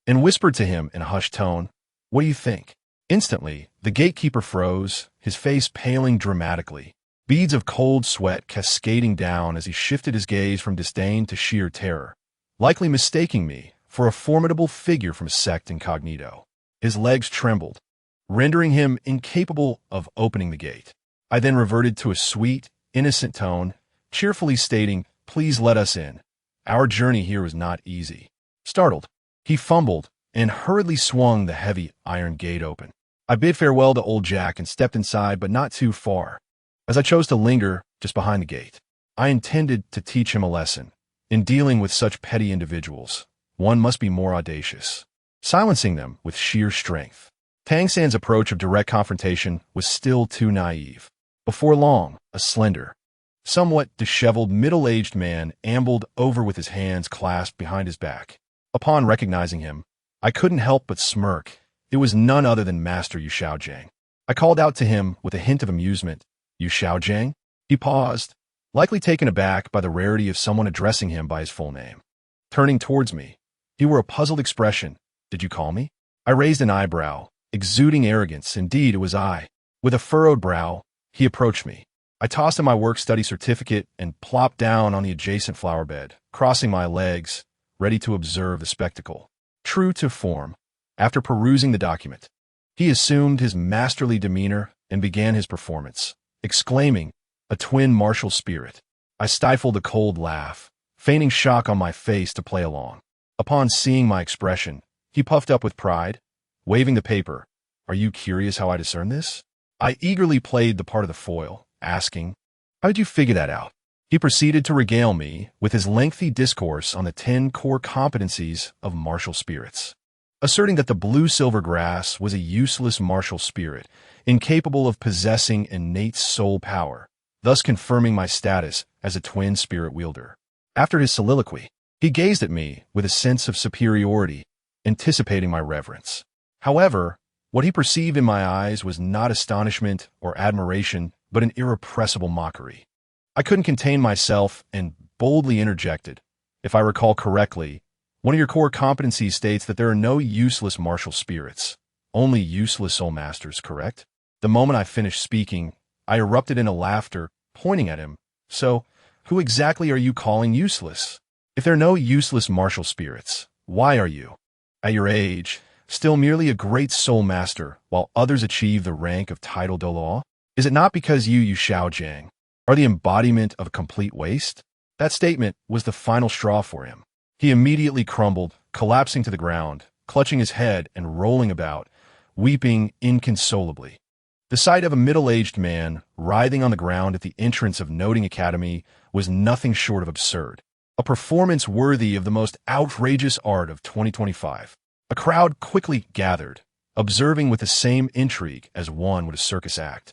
and whispered to him in a hushed tone, "What do you think?" Instantly, the gatekeeper froze, his face paling dramatically, beads of cold sweat cascading down as he shifted his gaze from disdain to sheer terror, likely mistaking me for a formidable figure from sect incognito. His legs trembled, rendering him incapable of opening the gate. I then reverted to a sweet, innocent tone, cheerfully stating, "Please let us in. Our journey here was not easy." Startled, he fumbled and hurriedly swung the heavy iron gate open. I bid farewell to old Jack and stepped inside, but not too far, as I chose to linger just behind the gate. I intended to teach him a lesson. In dealing with such petty individuals, one must be more audacious, silencing them with sheer strength. Tang San's approach of direct confrontation was still too naive. Before long, a slender, somewhat disheveled middle-aged man ambled over with his hands clasped behind his back. Upon recognizing him, I couldn't help but smirk. It was none other than Master Yu Xiaojiang. I called out to him with a hint of amusement, "Yu Xiaojiang?" He paused, likely taken aback by the rarity of someone addressing him by his full name. Turning towards me, he wore a puzzled expression. "Did you call me?" I raised an eyebrow, exuding arrogance. Indeed, it was I. With a furrowed brow, he approached me. I tossed him my work-study certificate and plopped down on the adjacent flower bed, crossing my legs, ready to observe the spectacle. True to form, after perusing the document, he assumed his masterly demeanor and began his performance, exclaiming, "A twin martial spirit." I stifled a cold laugh, feigning shock on my face to play along. Upon seeing my expression, he puffed up with pride, waving the paper. "Are you curious how I discern this?" I eagerly played the part of the foil, asking, "How did you figure that out?" He proceeded to regale me with his lengthy discourse on the 10 core competencies of martial spirits, asserting that the blue-silver grass was a useless martial spirit, incapable of possessing innate soul power, thus confirming my status as a twin spirit wielder. After his soliloquy, he gazed at me with a sense of superiority, anticipating my reverence. However, what he perceived in my eyes was not astonishment or admiration, but an irrepressible mockery. I couldn't contain myself and boldly interjected. "If I recall correctly, one of your core competencies states that there are no useless martial spirits, only useless soul masters, correct?" The moment I finished speaking, I erupted into laughter, pointing at him. "So, who exactly are you calling useless? If there are no useless martial spirits, why are you, at your age, still merely a great soul master while others achieve the rank of title Douluo? Is it not because you Xiaojiang, are the embodiment of a complete waste?" That statement was the final straw for him. He immediately crumbled, collapsing to the ground, clutching his head and rolling about, weeping inconsolably. The sight of a middle-aged man writhing on the ground at the entrance of Noting Academy was nothing short of absurd. A performance worthy of the most outrageous art of 2025. A crowd quickly gathered, observing with the same intrigue as one would a circus act.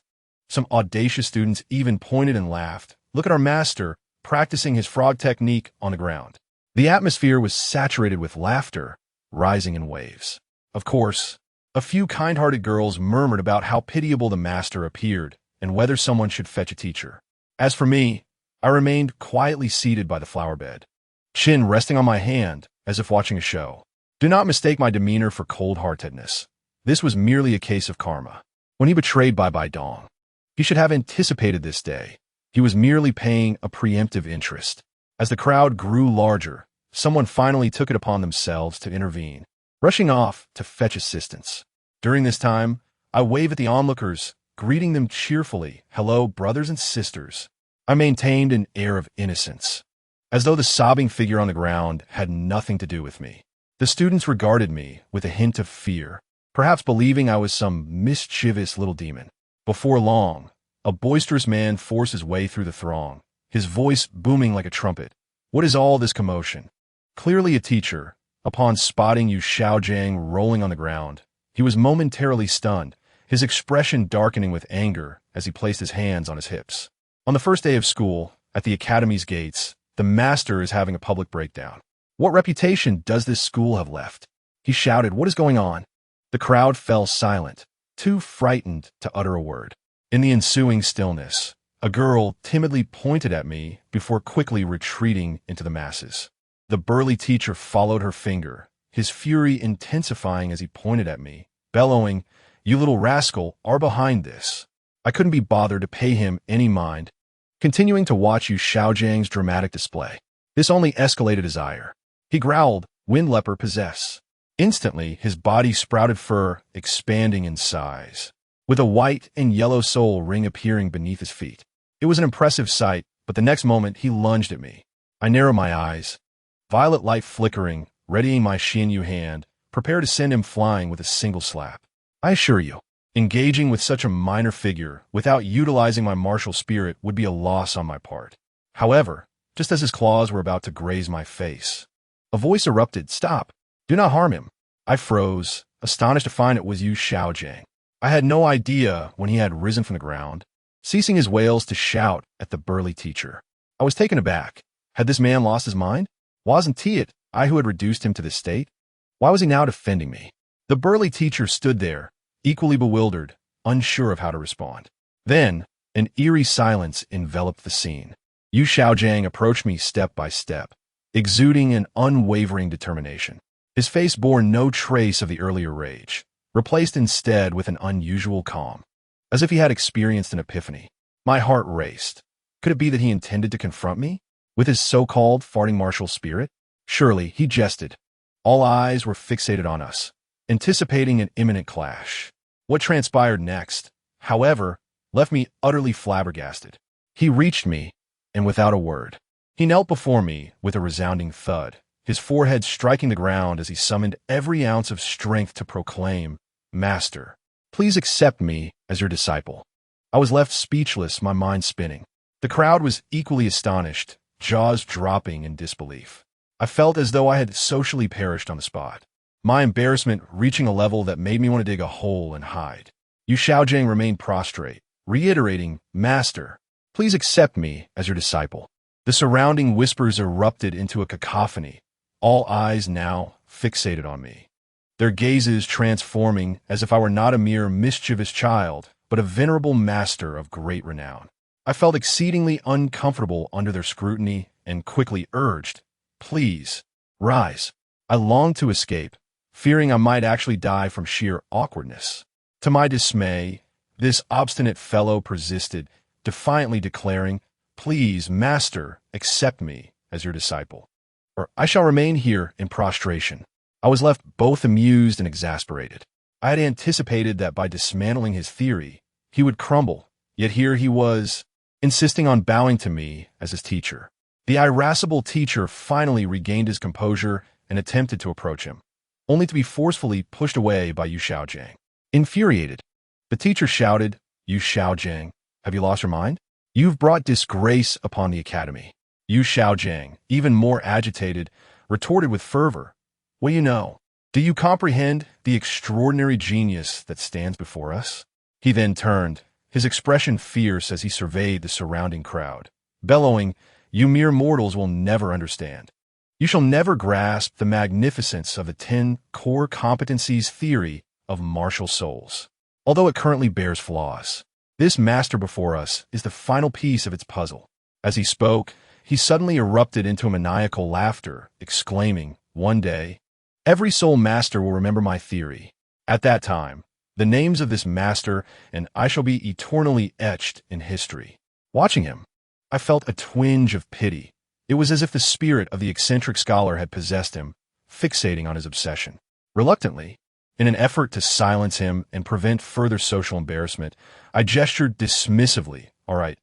Some audacious students even pointed and laughed. "Look at our master practicing his frog technique on the ground." The atmosphere was saturated with laughter, rising in waves. Of course, a few kind-hearted girls murmured about how pitiable the master appeared and whether someone should fetch a teacher. As for me, I remained quietly seated by the flower bed, chin resting on my hand as if watching a show. Do not mistake my demeanor for cold-heartedness. This was merely a case of karma. When he betrayed Bai Dong, he should have anticipated this day. He was merely paying a preemptive interest. As the crowd grew larger, someone finally took it upon themselves to intervene, rushing off to fetch assistance. During this time, I waved at the onlookers, greeting them cheerfully. "Hello, brothers and sisters." I maintained an air of innocence, as though the sobbing figure on the ground had nothing to do with me. The students regarded me with a hint of fear, perhaps believing I was some mischievous little demon. Before long, a boisterous man forced his way through the throng, his voice booming like a trumpet. "What is all this commotion?" Clearly a teacher, Upon spotting Yu Xiaojiang rolling on the ground, he was momentarily stunned, his expression darkening with anger as he placed his hands on his hips. On the first day of school, at the academy's gates, the master is having a public breakdown. What reputation does this school have left? He shouted, "What is going on?" The crowd fell silent, too frightened to utter a word. In the ensuing stillness, a girl timidly pointed at me before quickly retreating into the masses. The burly teacher followed her finger, his fury intensifying as he pointed at me, bellowing, "You little rascal are behind this." I couldn't be bothered to pay him any mind, continuing to watch Yu Xiaojiang's dramatic display. This only escalated his ire. He growled, "Wind leper possess." Instantly, his body sprouted fur, expanding in size, with a white and yellow soul ring appearing beneath his feet. It was an impressive sight, but the next moment he lunged at me. I narrowed my eyes, violet light flickering, readying my Xianyu hand, prepared to send him flying with a single slap. I assure you, engaging with such a minor figure without utilizing my martial spirit would be a loss on my part. However, just as his claws were about to graze my face, a voice erupted, "Stop! Do not harm him." I froze, astonished to find it was Yu Xiaojiang. I had no idea when he had risen from the ground, ceasing his wails to shout at the burly teacher. I was taken aback. Had this man lost his mind? Wasn't it I who had reduced him to this state? Why was he now defending me? The burly teacher stood there, equally bewildered, unsure of how to respond. Then, an eerie silence enveloped the scene. Yu Xiaojiang approached me step by step, exuding an unwavering determination. His face bore no trace of the earlier rage, replaced instead with an unusual calm, as if he had experienced an epiphany. My heart raced. Could it be that he intended to confront me? With his so-called farting martial spirit? Surely, he jested. All eyes were fixated on us, anticipating an imminent clash. What transpired next, however, left me utterly flabbergasted. He reached me, and without a word, he knelt before me with a resounding thud, his forehead striking the ground as he summoned every ounce of strength to proclaim, "Master, please accept me as your disciple." I was left speechless, my mind spinning. The crowd was equally astonished, jaws dropping in disbelief. I felt as though I had socially perished on the spot, my embarrassment reaching a level that made me want to dig a hole and hide. Yu Xiaojiang remained prostrate, reiterating, "Master, please accept me as your disciple." The surrounding whispers erupted into a cacophony, all eyes now fixated on me, their gazes transforming as if I were not a mere mischievous child, but a venerable master of great renown. I felt exceedingly uncomfortable under their scrutiny and quickly urged, "Please, rise." I longed to escape, fearing I might actually die from sheer awkwardness. To my dismay, this obstinate fellow persisted, defiantly declaring, "Please, master, accept me as your disciple, or I shall remain here in prostration." I was left both amused and exasperated. I had anticipated that by dismantling his theory, he would crumble, yet here he was, insisting on bowing to me as his teacher. The irascible teacher finally regained his composure and attempted to approach him, only to be forcefully pushed away by Yu Xiaojiang. Infuriated, the teacher shouted, "Yu Xiaojiang, have you lost your mind? You've brought disgrace upon the academy." Yu Xiaojiang, even more agitated, retorted with fervor, "What do you know? Do you comprehend the extraordinary genius that stands before us?" He then turned, his expression fierce as he surveyed the surrounding crowd, bellowing, "You mere mortals will never understand. You shall never grasp the magnificence of the 10 core competencies theory of martial souls. Although it currently bears flaws, this master before us is the final piece of its puzzle." As he spoke, he suddenly erupted into a maniacal laughter, exclaiming, "One day, every soul master will remember my theory. At that time, the names of this master and I shall be eternally etched in history." Watching him, I felt a twinge of pity. It was as if the spirit of the eccentric scholar had possessed him, fixating on his obsession. Reluctantly, in an effort to silence him and prevent further social embarrassment, I gestured dismissively, all right,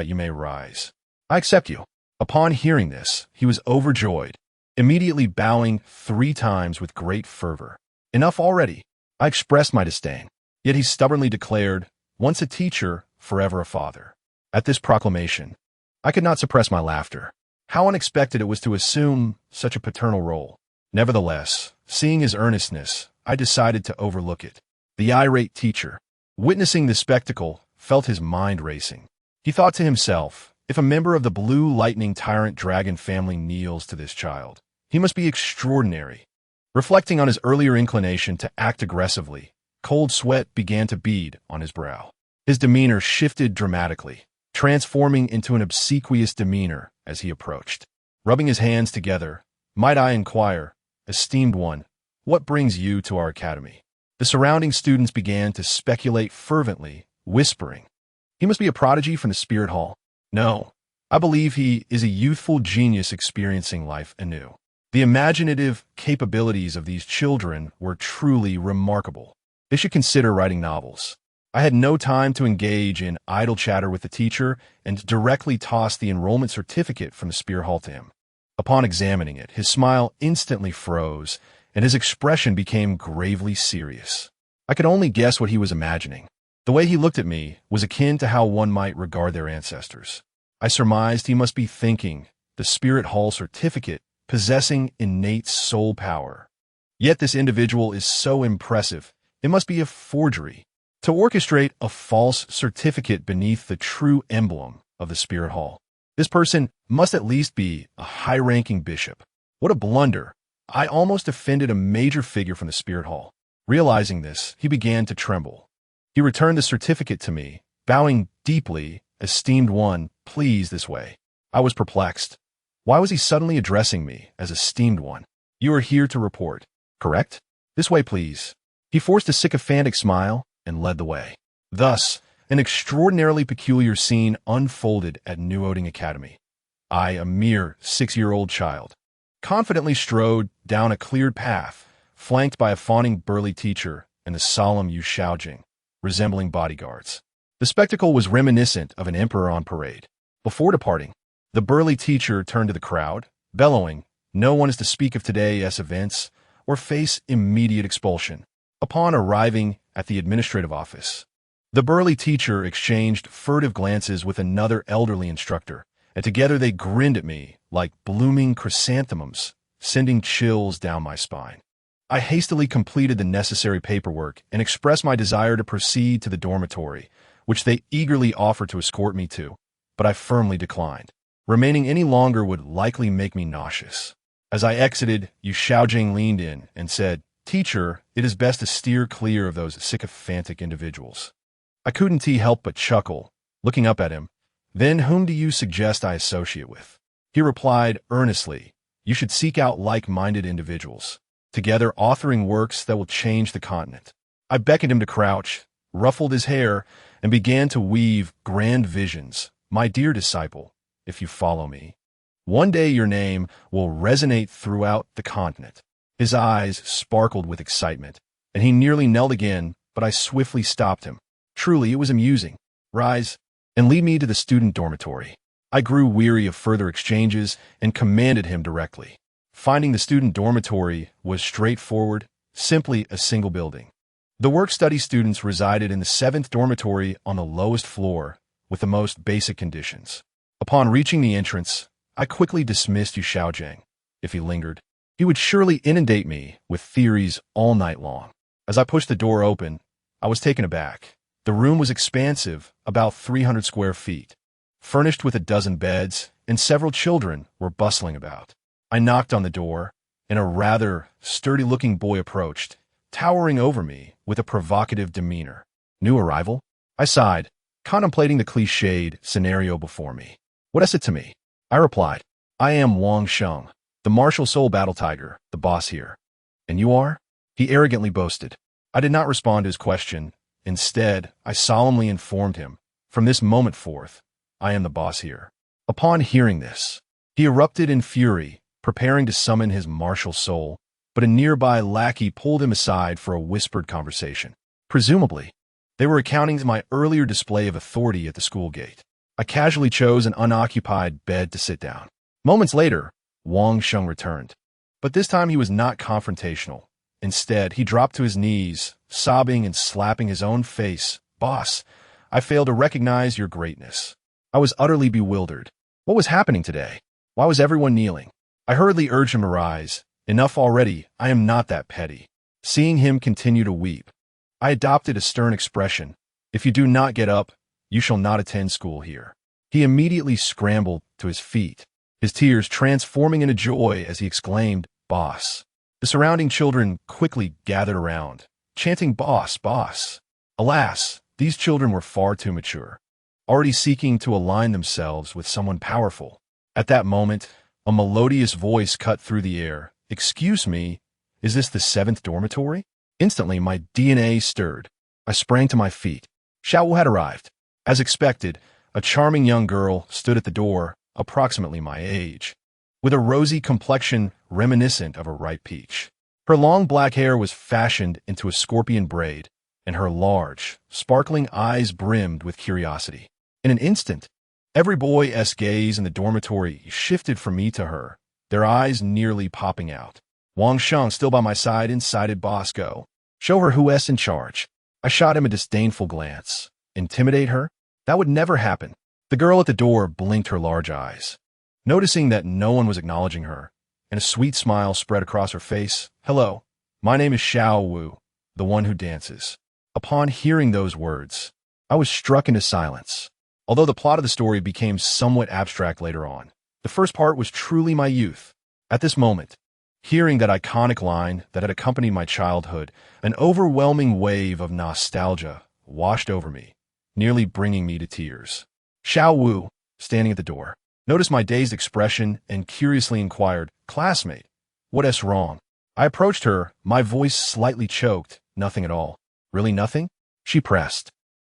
you may rise. I accept you." Upon hearing this, he was overjoyed, immediately bowing 3 times with great fervor. "Enough already." I expressed my disdain, yet he stubbornly declared, "Once a teacher, forever a father." At this proclamation, I could not suppress my laughter. How unexpected it was to assume such a paternal role. Nevertheless, seeing his earnestness, I decided to overlook it. The irate teacher, witnessing the spectacle, felt his mind racing. He thought to himself, if a member of the Blue Lightning Tyrant Dragon family kneels to this child, he must be extraordinary. Reflecting on his earlier inclination to act aggressively, cold sweat began to bead on his brow. His demeanor shifted dramatically, transforming into an obsequious demeanor as he approached. Rubbing his hands together, might I inquire, esteemed one, what brings you to our academy? The surrounding students began to speculate fervently, whispering, he must be a prodigy from the Spirit Hall. No, I believe he is a youthful genius experiencing life anew. The imaginative capabilities of these children were truly remarkable. They should consider writing novels. I had no time to engage in idle chatter with the teacher and directly tossed the enrollment certificate from the Spirit Hall to him. Upon examining it, his smile instantly froze, and his expression became gravely serious. I could only guess what he was imagining. The way he looked at me was akin to how one might regard their ancestors. I surmised he must be thinking, the Spirit Hall certificate possessing innate soul power. Yet this individual is so impressive, it must be a forgery. To orchestrate a false certificate beneath the true emblem of the Spirit Hall. This person must at least be a high-ranking bishop. What a blunder! I almost offended a major figure from the Spirit Hall. Realizing this, he began to tremble. He returned the certificate to me, bowing deeply, esteemed one, please this way. I was perplexed. Why was he suddenly addressing me as esteemed one? You are here to report, correct? This way, please. He forced a sycophantic smile and led the way. Thus, an extraordinarily peculiar scene unfolded at New Oding Academy. I, a mere 6-year-old child, confidently strode down a cleared path, flanked by a fawning burly teacher and the solemn Yu Shaojing, resembling bodyguards. The spectacle was reminiscent of an emperor on parade. Before departing, the burly teacher turned to the crowd, bellowing, no one is to speak of today's events or face immediate expulsion. Upon arriving at the administrative office, the burly teacher exchanged furtive glances with another elderly instructor, and together they grinned at me like blooming chrysanthemums, sending chills down my spine. I hastily completed the necessary paperwork and expressed my desire to proceed to the dormitory, which they eagerly offered to escort me to, but I firmly declined. Remaining any longer would likely make me nauseous. As I exited, Yu Shaojing leaned in and said, Teacher, it is best to steer clear of those sycophantic individuals. I couldn't help but chuckle, looking up at him. Then whom do you suggest I associate with? He replied earnestly, you should seek out like-minded individuals, together authoring works that will change the continent. I beckoned him to crouch, ruffled his hair, and began to weave grand visions. My dear disciple, if you follow me, one day your name will resonate throughout the continent. His eyes sparkled with excitement, and he nearly knelt again, but I swiftly stopped him. Truly, it was amusing. Rise and lead me to the student dormitory. I grew weary of further exchanges and commanded him directly. Finding the student dormitory was straightforward, simply a single building. The work-study students resided in the 7th dormitory on the lowest floor with the most basic conditions. Upon reaching the entrance, I quickly dismissed Yu Shaojing. If he lingered, he would surely inundate me with theories all night long. As I pushed the door open, I was taken aback. The room was expansive, about 300 square feet, furnished with a dozen beds, and several children were bustling about. I knocked on the door, and a rather sturdy-looking boy approached, towering over me with a provocative demeanor. New arrival? I sighed, contemplating the cliched scenario before me. What is it to me? I replied, I am Wang Sheng, the martial soul battle tiger, the boss here. And you are? He arrogantly boasted. I did not respond to his question. Instead, I solemnly informed him, from this moment forth, I am the boss here. Upon hearing this, he erupted in fury, preparing to summon his martial soul, but a nearby lackey pulled him aside for a whispered conversation. Presumably, they were accounting my earlier display of authority at the school gate. I casually chose an unoccupied bed to sit down. Moments later, Wang Sheng returned. But this time he was not confrontational. Instead, he dropped to his knees, sobbing and slapping his own face. Boss, I fail to recognize your greatness. I was utterly bewildered. What was happening today? Why was everyone kneeling? I hurriedly urged him to rise, Enough already, I am not that petty. Seeing him continue to weep, I adopted a stern expression. If you do not get up, you shall not attend school here. He immediately scrambled to his feet, his tears transforming into joy as he exclaimed, "Boss." The surrounding children quickly gathered around, chanting, "Boss, boss." Alas, these children were far too mature, already seeking to align themselves with someone powerful. At that moment, a melodious voice cut through the air. "Excuse me, is this the 7th dormitory?" Instantly, my DNA stirred. I sprang to my feet. Xiao Wu had arrived. As expected, a charming young girl stood at the door, approximately my age, with a rosy complexion reminiscent of a ripe peach. Her long black hair was fashioned into a scorpion braid, and her large, sparkling eyes brimmed with curiosity. In an instant, every boy's gaze in the dormitory shifted from me to her, their eyes nearly popping out. Wang Sheng, still by my side, incited, "Boss, go. Show her who's in charge." I shot him a disdainful glance. Intimidate her? That would never happen. The girl at the door blinked her large eyes, noticing that no one was acknowledging her, and a sweet smile spread across her face. "Hello, my name is Xiao Wu, the one who dances." Upon hearing those words, I was struck into silence. Although the plot of the story became somewhat abstract later on, the first part was truly my youth. At this moment, hearing that iconic line that had accompanied my childhood, an overwhelming wave of nostalgia washed over me, nearly bringing me to tears. Xiao Wu, standing at the door, noticed my dazed expression and curiously inquired, "Classmate, what's wrong?" I approached her, my voice slightly choked. "Nothing at all." "Really nothing?" She pressed,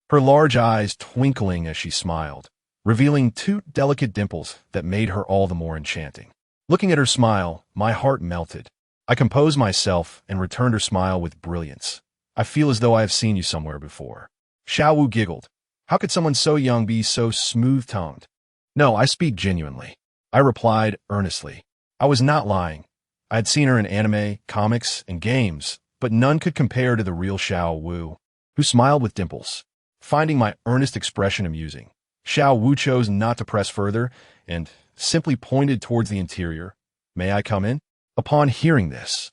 her large eyes twinkling as she smiled, revealing 2 delicate dimples that made her all the more enchanting. Looking at her smile, my heart melted. I composed myself and returned her smile with brilliance. "I feel as though I have seen you somewhere before." Xiao Wu giggled. How could someone so young be so smooth-tongued? "No, I speak genuinely," I replied earnestly. I was not lying. I had seen her in anime, comics, and games, but none could compare to the real Xiao Wu, who smiled with dimples. Finding my earnest expression amusing, Xiao Wu chose not to press further and simply pointed towards the interior. "May I come in?" Upon hearing this,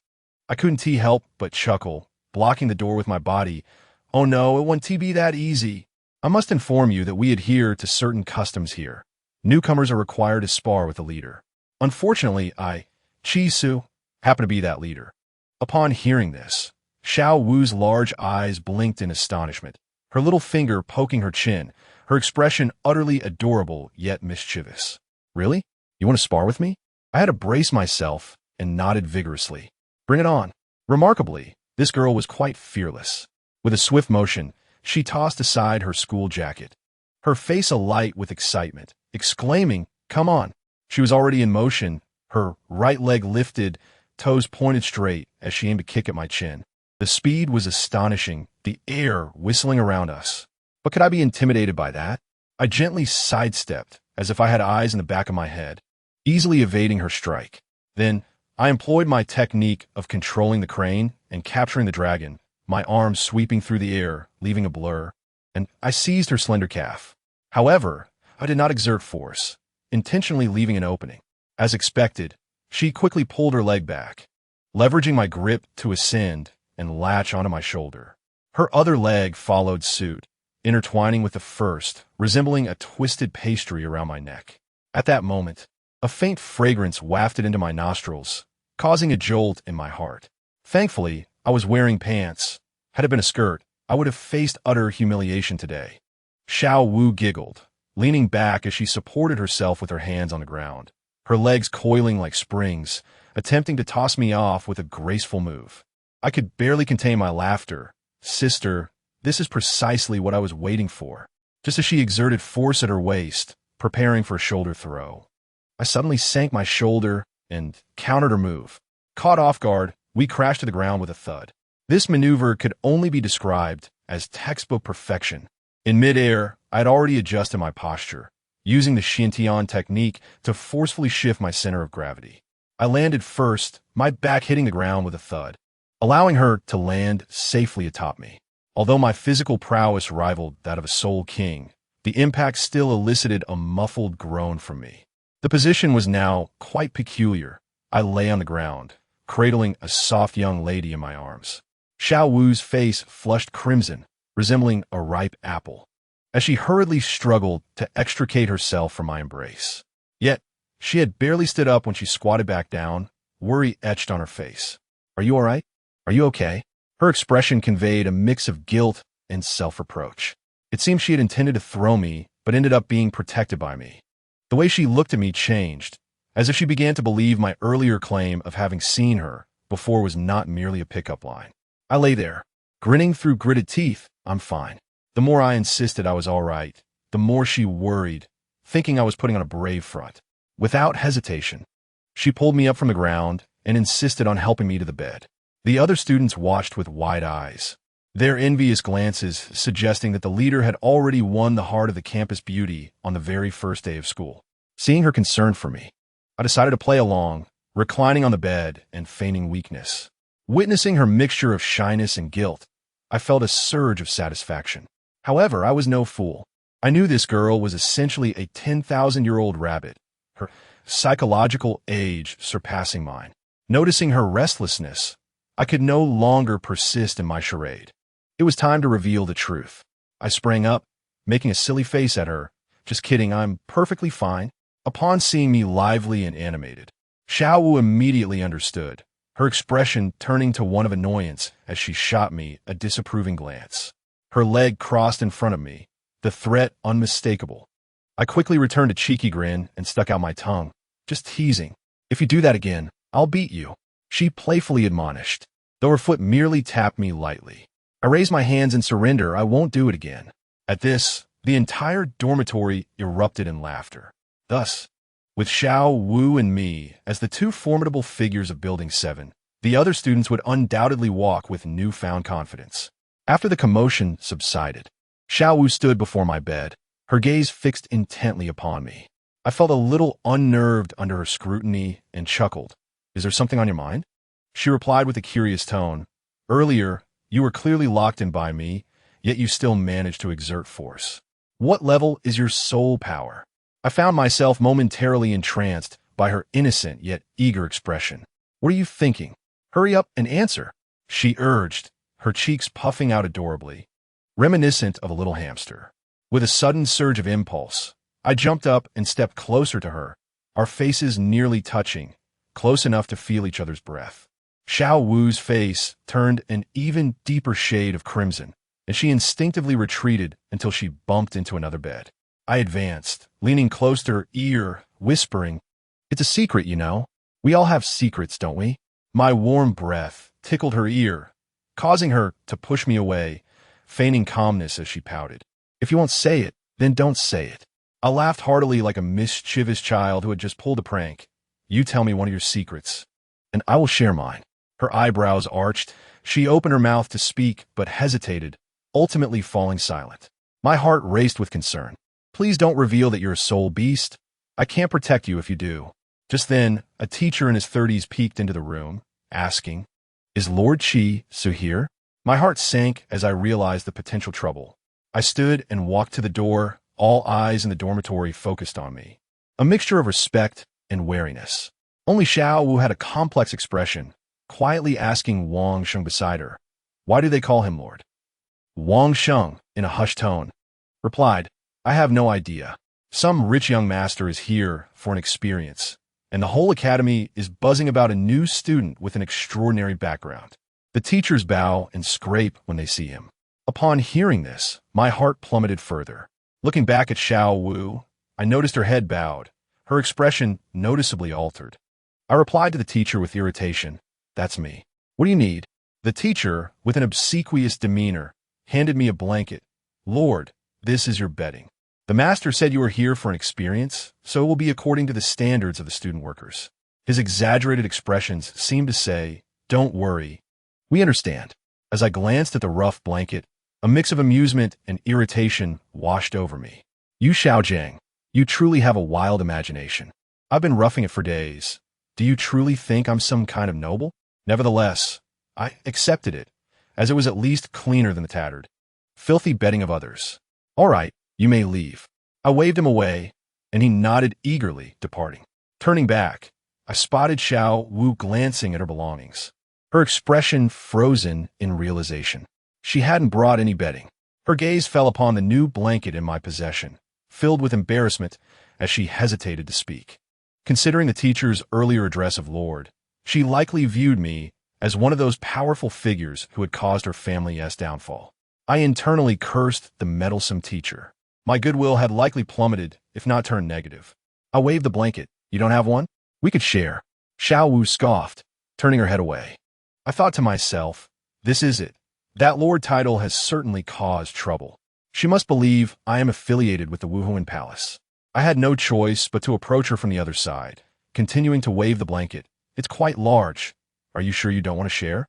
I couldn't help but chuckle, blocking the door with my body. "Oh no, it won't be that easy. I must inform you that we adhere to certain customs here. Newcomers are required to spar with the leader. Unfortunately, Chi-Su, happen to be that leader." Upon hearing this, Xiao Wu's large eyes blinked in astonishment, her little finger poking her chin, her expression utterly adorable yet mischievous. "Really? You want to spar with me?" I had to brace myself and nodded vigorously. "Bring it on." Remarkably, this girl was quite fearless. With a swift motion, she tossed aside her school jacket, her face alight with excitement, exclaiming, "Come on." She was already in motion, her right leg lifted, toes pointed straight as she aimed to kick at my chin. The speed was astonishing, the air whistling around us. But could I be intimidated by that? I gently sidestepped, as if I had eyes in the back of my head, easily evading her strike. Then, I employed my technique of controlling the crane and capturing the dragon, my arms sweeping through the air, leaving a blur, and I seized her slender calf. However, I did not exert force, intentionally leaving an opening. As expected, she quickly pulled her leg back, leveraging my grip to ascend and latch onto my shoulder. Her other leg followed suit, intertwining with the first, resembling a twisted pastry around my neck. At that moment, a faint fragrance wafted into my nostrils, causing a jolt in my heart. Thankfully, I was wearing pants. Had it been a skirt, I would have faced utter humiliation today. Xiao Wu giggled, leaning back as she supported herself with her hands on the ground, her legs coiling like springs, attempting to toss me off with a graceful move. I could barely contain my laughter. "Sister, this is precisely what I was waiting for." Just as she exerted force at her waist, preparing for a shoulder throw, I suddenly sank my shoulder and countered her move. Caught off guard, we crashed to the ground with a thud. This maneuver could only be described as textbook perfection. In midair, I had already adjusted my posture, using the Xintian technique to forcefully shift my center of gravity. I landed first, my back hitting the ground with a thud, allowing her to land safely atop me. Although my physical prowess rivaled that of a soul king, the impact still elicited a muffled groan from me. The position was now quite peculiar. I lay on the ground, cradling a soft young lady in my arms. Xiao Wu's face flushed crimson, resembling a ripe apple, as she hurriedly struggled to extricate herself from my embrace. Yet, she had barely stood up when she squatted back down, worry etched on her face. "Are you all right? Are you okay?" Her expression conveyed a mix of guilt and self-reproach. It seemed she had intended to throw me, but ended up being protected by me. The way she looked at me changed, as if she began to believe my earlier claim of having seen her before was not merely a pickup line. I lay there, grinning through gritted teeth. "I'm fine." The more I insisted I was all right, the more she worried, thinking I was putting on a brave front. Without hesitation, she pulled me up from the ground and insisted on helping me to the bed. The other students watched with wide eyes, their envious glances suggesting that the leader had already won the heart of the campus beauty on the very first day of school. Seeing her concern for me, I decided to play along, reclining on the bed and feigning weakness. Witnessing her mixture of shyness and guilt, I felt a surge of satisfaction. However, I was no fool. I knew this girl was essentially a 10,000-year-old rabbit, her psychological age surpassing mine. Noticing her restlessness, I could no longer persist in my charade. It was time to reveal the truth. I sprang up, making a silly face at her. "Just kidding, I'm perfectly fine." Upon seeing me lively and animated, Xiao Wu immediately understood, her expression turning to one of annoyance as she shot me a disapproving glance. Her leg crossed in front of me, the threat unmistakable. I quickly returned a cheeky grin and stuck out my tongue. "Just teasing. If you do that again, I'll beat you," she playfully admonished, though her foot merely tapped me lightly. I raised my hands in surrender. "I won't do it again." At this, the entire dormitory erupted in laughter. Thus, with Xiao Wu and me as the two formidable figures of Building 7, the other students would undoubtedly walk with newfound confidence. After the commotion subsided, Xiao Wu stood before my bed, her gaze fixed intently upon me. I felt a little unnerved under her scrutiny and chuckled. "Is there something on your mind?" She replied with a curious tone. "Earlier, you were clearly locked in by me, yet you still managed to exert force. What level is your soul power?" I found myself momentarily entranced by her innocent yet eager expression. "What are you thinking? Hurry up and answer," she urged, her cheeks puffing out adorably, reminiscent of a little hamster. With a sudden surge of impulse, I jumped up and stepped closer to her, our faces nearly touching, close enough to feel each other's breath. Xiao Wu's face turned an even deeper shade of crimson, and she instinctively retreated until she bumped into another bed. I advanced, leaning close to her ear, whispering, "It's a secret, you know. We all have secrets, don't we?" My warm breath tickled her ear, causing her to push me away, feigning calmness as she pouted. "If you won't say it, then don't say it." I laughed heartily like a mischievous child who had just pulled a prank. "You tell me one of your secrets, and I will share mine." Her eyebrows arched. She opened her mouth to speak, but hesitated, ultimately falling silent. My heart raced with concern. "Please don't reveal that you're a soul beast. I can't protect you if you do." Just then, a teacher in his 30s peeked into the room, asking, "Is Lord Qi Su here?" My heart sank as I realized the potential trouble. I stood and walked to the door, all eyes in the dormitory focused on me. A mixture of respect and wariness. Only Xiao Wu had a complex expression, quietly asking Wang Sheng beside her, "Why do they call him Lord?" Wang Sheng, in a hushed tone, replied, "I have no idea. Some rich young master is here for an experience, and the whole academy is buzzing about a new student with an extraordinary background. The teachers bow and scrape when they see him." Upon hearing this, my heart plummeted further. Looking back at Xiao Wu, I noticed her head bowed, her expression noticeably altered. I replied to the teacher with irritation, "That's me. What do you need?" The teacher, with an obsequious demeanor, handed me a blanket. "Lord, this is your bedding. The master said you were here for an experience, so it will be according to the standards of the student workers." His exaggerated expressions seemed to say, "Don't worry. We understand." As I glanced at the rough blanket, a mix of amusement and irritation washed over me. "You Xiaojiang, you truly have a wild imagination. I've been roughing it for days. Do you truly think I'm some kind of noble?" Nevertheless, I accepted it, as it was at least cleaner than the tattered, filthy bedding of others. "All right, you may leave." I waved him away, and he nodded eagerly, departing. Turning back, I spotted Xiao Wu glancing at her belongings, her expression frozen in realization. She hadn't brought any bedding. Her gaze fell upon the new blanket in my possession, filled with embarrassment as she hesitated to speak. Considering the teacher's earlier address of Lord, she likely viewed me as one of those powerful figures who had caused her family's downfall. I internally cursed the meddlesome teacher. My goodwill had likely plummeted, if not turned negative. I waved the blanket. You don't have one? We could share. Xiao Wu scoffed, turning her head away. I thought to myself, this is it. That Lord title has certainly caused trouble. She must believe I am affiliated with the Wuhuan Palace. I had no choice but to approach her from the other side, continuing to wave the blanket. It's quite large. Are you sure you don't want to share?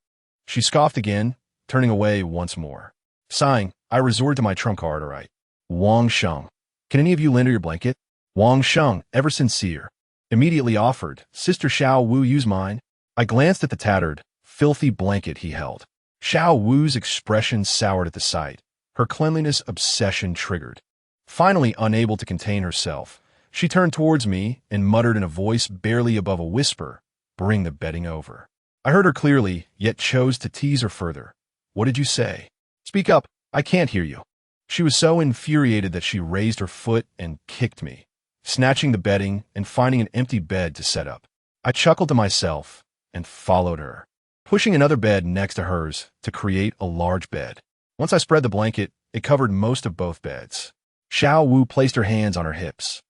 She scoffed again, turning away once more. Sighing, I resorted to my trump card. All right. Wang Sheng. Can any of you lend her your blanket? Wang Sheng, ever sincere, immediately offered. Sister Xiao Wu, use mine. I glanced at the tattered, filthy blanket he held. Xiao Wu's expression soured at the sight, her cleanliness obsession triggered. Finally unable to contain herself, she turned towards me and muttered in a voice barely above a whisper, "Bring the bedding over." I heard her clearly, yet chose to tease her further. What did you say? Speak up, I can't hear you. She was so infuriated that she raised her foot and kicked me, snatching the bedding and finding an empty bed to set up. I chuckled to myself and followed her, pushing another bed next to hers to create a large bed. Once I spread the blanket, it covered most of both beds. Xiao Wu placed her hands on her hips.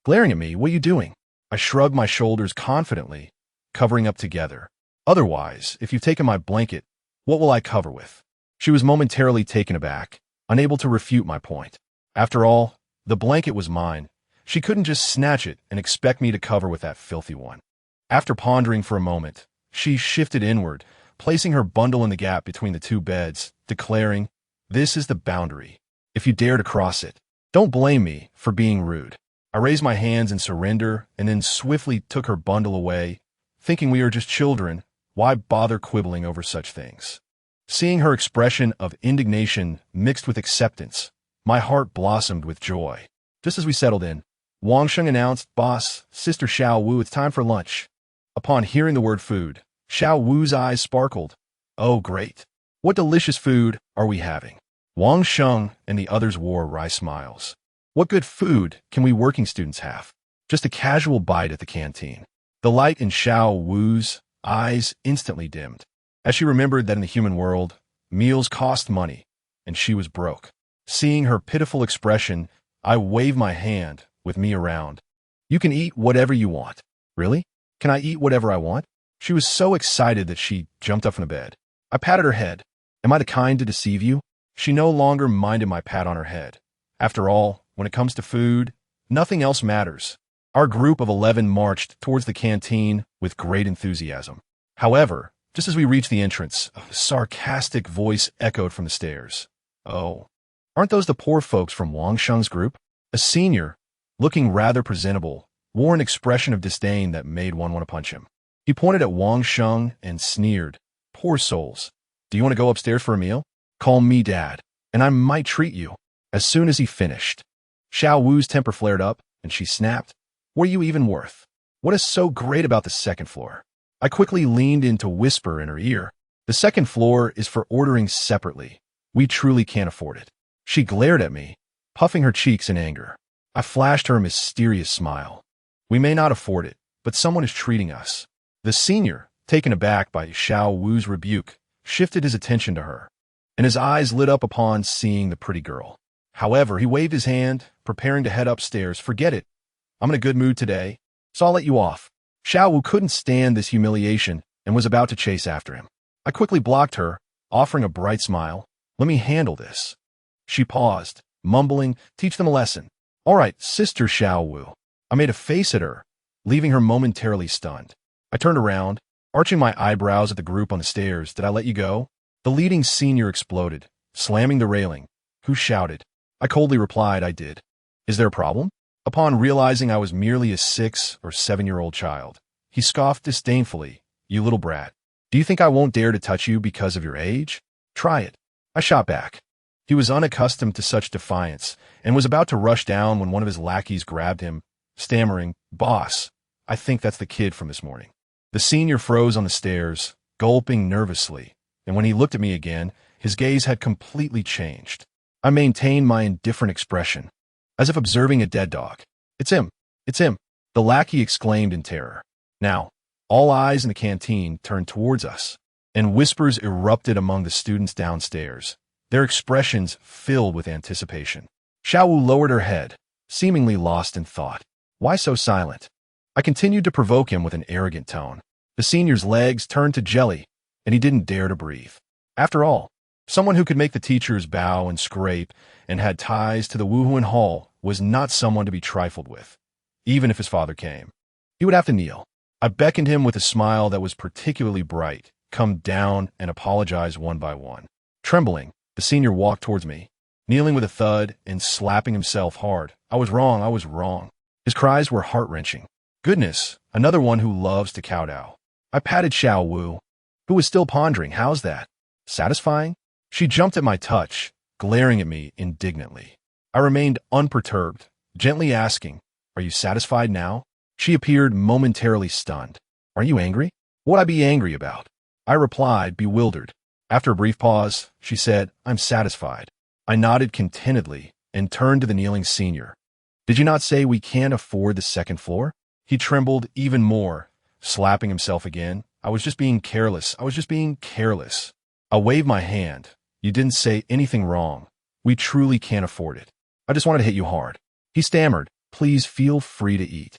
Glaring at me, what are you doing? I shrugged my shoulders confidently, covering up together. Otherwise, if you've taken my blanket, what will I cover with? She was momentarily taken aback, unable to refute my point. After all, the blanket was mine. She couldn't just snatch it and expect me to cover with that filthy one. After pondering for a moment, she shifted inward, placing her bundle in the gap between the two beds, declaring, "This is the boundary. If you dare to cross it, don't blame me for being rude." I raised my hands in surrender and then swiftly took her bundle away, thinking we are just children. Why bother quibbling over such things? Seeing her expression of indignation mixed with acceptance, my heart blossomed with joy. Just as we settled in, Wang Sheng announced, "Boss, Sister Xiao Wu, it's time for lunch." Upon hearing the word food, Xiao Wu's eyes sparkled. Oh, great. What delicious food are we having? Wang Sheng and the others wore wry smiles. What good food can we working students have? Just a casual bite at the canteen. The light in Xiao Wu's eyes instantly dimmed, as she remembered that in the human world, meals cost money, and she was broke. Seeing her pitiful expression, I waved my hand with me around. You can eat whatever you want. Really? Can I eat whatever I want? She was so excited that she jumped up from the bed. I patted her head. Am I the kind to deceive you? She no longer minded my pat on her head. After all, when it comes to food, nothing else matters. Our group of 11 marched towards the canteen with great enthusiasm. However, just as we reached the entrance, a sarcastic voice echoed from the stairs. Oh, aren't those the poor folks from Wang Sheng's group? A senior, looking rather presentable, wore an expression of disdain that made one want to punch him. He pointed at Wang Sheng and sneered, "Poor souls. Do you want to go upstairs for a meal? Call me Dad, and I might treat you." As soon as he finished, Xiao Wu's temper flared up, and she snapped, "What are you even worth? What is so great about the second floor?" I quickly leaned in to whisper in her ear, "The second floor is for ordering separately. We truly can't afford it." She glared at me, puffing her cheeks in anger. I flashed her a mysterious smile. "We may not afford it, but someone is treating us." The senior, taken aback by Xiao Wu's rebuke, shifted his attention to her, and his eyes lit up upon seeing the pretty girl. However, he waved his hand, preparing to head upstairs. "Forget it. I'm in a good mood today, so I'll let you off." Xiao Wu couldn't stand this humiliation and was about to chase after him. I quickly blocked her, offering a bright smile. "Let me handle this." She paused, mumbling, "Teach them a lesson." "All right, Sister Xiao Wu." I made a face at her, leaving her momentarily stunned. I turned around, arching my eyebrows at the group on the stairs. "Did I let you go?" The leading senior exploded, slamming the railing. "Who shouted?" I coldly replied, "I did." "Is there a problem?" Upon realizing I was merely a 6 or 7-year-old child, he scoffed disdainfully. "You little brat. Do you think I won't dare to touch you because of your age? Try it." I shot back. He was unaccustomed to such defiance and was about to rush down when one of his lackeys grabbed him, stammering, "Boss, I think that's the kid from this morning. The senior froze on the stairs, gulping nervously, and when he looked at me again, his gaze had completely changed. I maintained my indifferent expression, as if observing a dead dog. It's him. It's him. The lackey exclaimed in terror. Now, all eyes in the canteen turned towards us, and whispers erupted among the students downstairs, their expressions filled with anticipation. Xiaowu lowered her head, seemingly lost in thought. Why so silent? I continued to provoke him with an arrogant tone. The senior's legs turned to jelly, and he didn't dare to breathe. After all, someone who could make the teachers bow and scrape and had ties to the Wuhuan Hall was not someone to be trifled with, even if his father came. He would have to kneel. I beckoned him with a smile that was particularly bright, come down and apologize one by one. Trembling, the senior walked towards me, kneeling with a thud and slapping himself hard. I was wrong, I was wrong. His cries were heart-wrenching. Goodness, another one who loves to kowtow. I patted Xiaowu, who was still pondering. How's that? Satisfying? She jumped at my touch, glaring at me indignantly. I remained unperturbed, gently asking, Are you satisfied now? She appeared momentarily stunned. Are you angry? What would I be angry about? I replied, bewildered. After a brief pause, she said, I'm satisfied. I nodded contentedly and turned to the kneeling senior. Did you not say we can't afford the second floor? He trembled even more, slapping himself again. I was just being careless. I was just being careless. I waved my hand. You didn't say anything wrong. We truly can't afford it. I just wanted to hit you hard. He stammered. Please feel free to eat.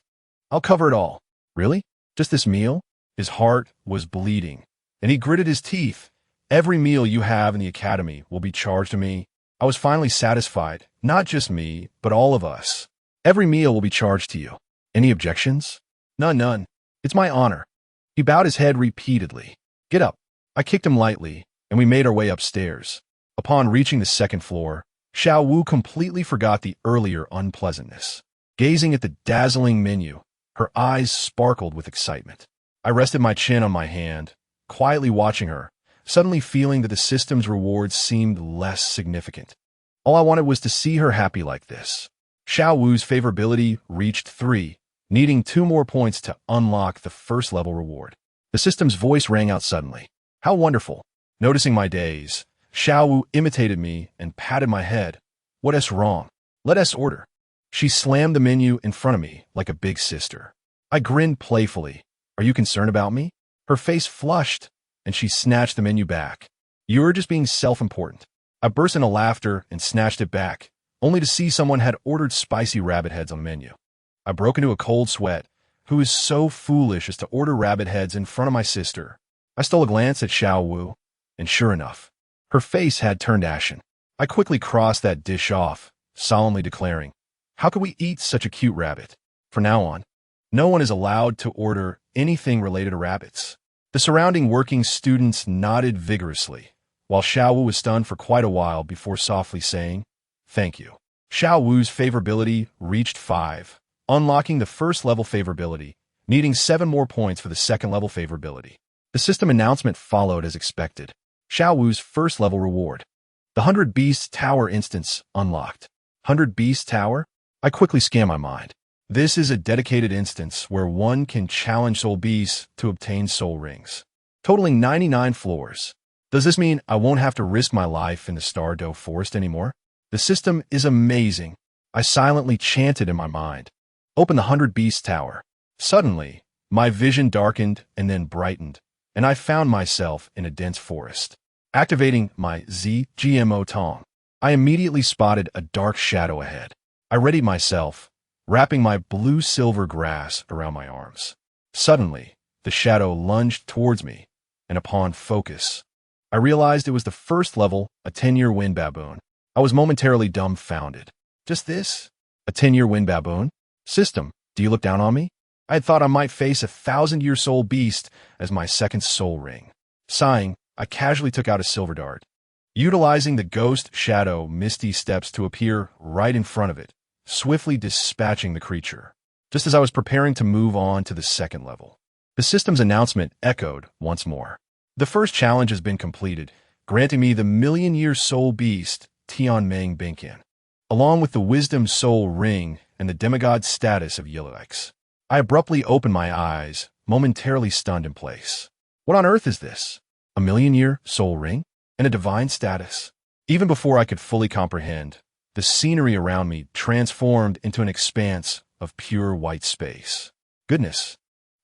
I'll cover it all. Really? Just this meal? His heart was bleeding, and he gritted his teeth. Every meal you have in the academy will be charged to me. I was finally satisfied. Not just me, but all of us. Every meal will be charged to you. Any objections? None. It's my honor. He bowed his head repeatedly. Get up. I kicked him lightly, and we made our way upstairs. Upon reaching the second floor, Xiaowu completely forgot the earlier unpleasantness. Gazing at the dazzling menu, her eyes sparkled with excitement. I rested my chin on my hand, quietly watching her, suddenly feeling that the system's rewards seemed less significant. All I wanted was to see her happy like this. Xiaowu's favorability reached 3, needing 2 more points to unlock the first level reward. The system's voice rang out suddenly. How wonderful. Noticing my daze, Xiaowu imitated me and patted my head. What's wrong? Let us order. She slammed the menu in front of me like a big sister. I grinned playfully. Are you concerned about me? Her face flushed, and she snatched the menu back. You're just being self-important. I burst into laughter and snatched it back, only to see someone had ordered spicy rabbit heads on the menu. I broke into a cold sweat. Who is so foolish as to order rabbit heads in front of my sister? I stole a glance at Xiaowu, and sure enough, her face had turned ashen. I quickly crossed that dish off, solemnly declaring, How could we eat such a cute rabbit? From now on, no one is allowed to order anything related to rabbits. The surrounding working students nodded vigorously, while Xiaowu was stunned for quite a while before softly saying, Thank you. Xiaowu's favorability reached 5, unlocking the first level favorability, needing 7 more points for the second level favorability. The system announcement followed as expected. Xiaowu's first level reward. The 100 Beasts Tower instance unlocked. 100 Beasts Tower? I quickly scanned my mind. This is a dedicated instance where one can challenge soul beasts to obtain soul rings, totaling 99 floors. Does this mean I won't have to risk my life in the Stardow Forest anymore? The system is amazing. I silently chanted in my mind. Open the 100 Beasts Tower. Suddenly, my vision darkened and then brightened, and I found myself in a dense forest. Activating my ZGMO Tong, I immediately spotted a dark shadow ahead. I readied myself, wrapping my blue-silver grass around my arms. Suddenly, the shadow lunged towards me, and upon focus, I realized it was the first level, a 10-year wind baboon. I was momentarily dumbfounded. Just this? A 10-year wind baboon? System, do you look down on me? I had thought I might face a 1,000-year soul beast as my second soul ring. Sighing, I casually took out a silver dart. Utilizing the ghost shadow misty steps to appear right in front of it, swiftly dispatching the creature, just as I was preparing to move on to the second level. The system's announcement echoed once more. The first challenge has been completed, granting me the million-year soul beast, Tianmeng Binkin, along with the wisdom soul ring and the demigod status of Yilix. I abruptly opened my eyes, momentarily stunned in place. What on earth is this? A million-year soul ring? And a divine status? Even before I could fully comprehend, the scenery around me transformed into an expanse of pure white space. Goodness,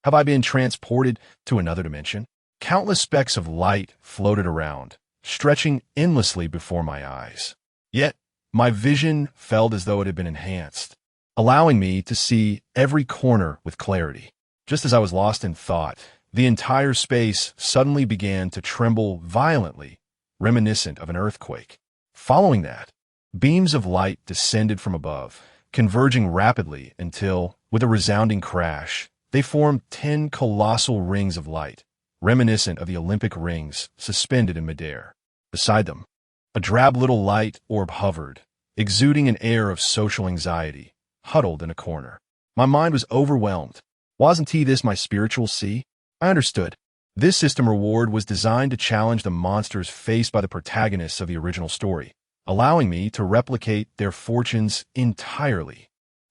have I been transported to another dimension? Countless specks of light floated around, stretching endlessly before my eyes. Yet, my vision felt as though it had been enhanced, allowing me to see every corner with clarity. Just as I was lost in thought, the entire space suddenly began to tremble violently, reminiscent of an earthquake. Following that, beams of light descended from above, converging rapidly until, with a resounding crash, they formed 10 colossal rings of light, reminiscent of the Olympic rings suspended in midair. Beside them, a drab little light orb hovered, exuding an air of social anxiety, huddled in a corner. My mind was overwhelmed. Wasn't this my spiritual sea? I understood. This system reward was designed to challenge the monsters faced by the protagonists of the original story, allowing me to replicate their fortunes entirely.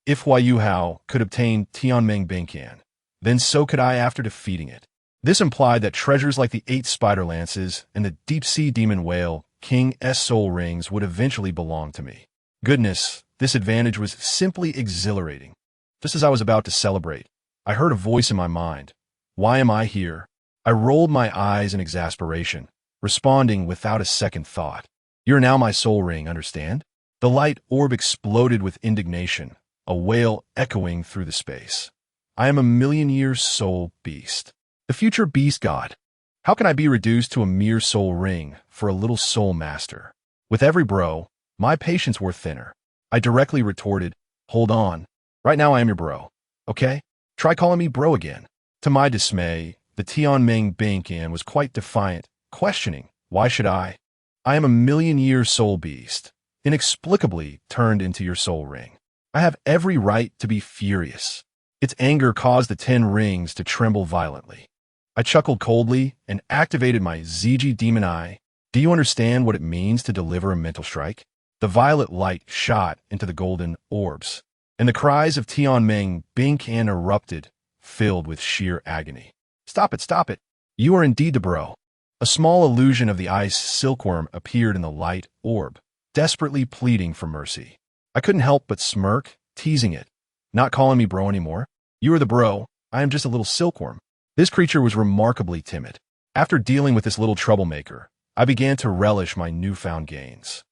If Yu Hao could obtain Tianmeng Binqian, then so could I after defeating it. This implied that treasures like the 8 spider lances and the deep-sea demon whale King S soul rings would eventually belong to me. Goodness, this advantage was simply exhilarating. Just as I was about to celebrate, I heard a voice in my mind. Why am I here? I rolled my eyes in exasperation, responding without a second thought. You're now my soul ring, understand? The light orb exploded with indignation, a wail echoing through the space. I am a million-year soul beast. The future beast god. How can I be reduced to a mere soul ring for a little soul master? With every bro, my patience wore thinner. I directly retorted, hold on. Right now I am your bro. Okay? Try calling me bro again. To my dismay, the Tianmeng Binqian was quite defiant, questioning, why should I? I am a million-year soul beast, inexplicably turned into your soul ring. I have every right to be furious. Its anger caused the 10 rings to tremble violently. I chuckled coldly and activated my ZG Demon Eye. Do you understand what it means to deliver a mental strike? The violet light shot into the golden orbs, and the cries of Tianmeng Binqian erupted, filled with sheer agony. Stop it, stop it. You are indeed the bro. A small illusion of the ice silkworm appeared in the light orb, desperately pleading for mercy. I couldn't help but smirk, teasing it. Not calling me bro anymore. You are the bro. I am just a little silkworm. This creature was remarkably timid. After dealing with this little troublemaker, I began to relish my newfound gains.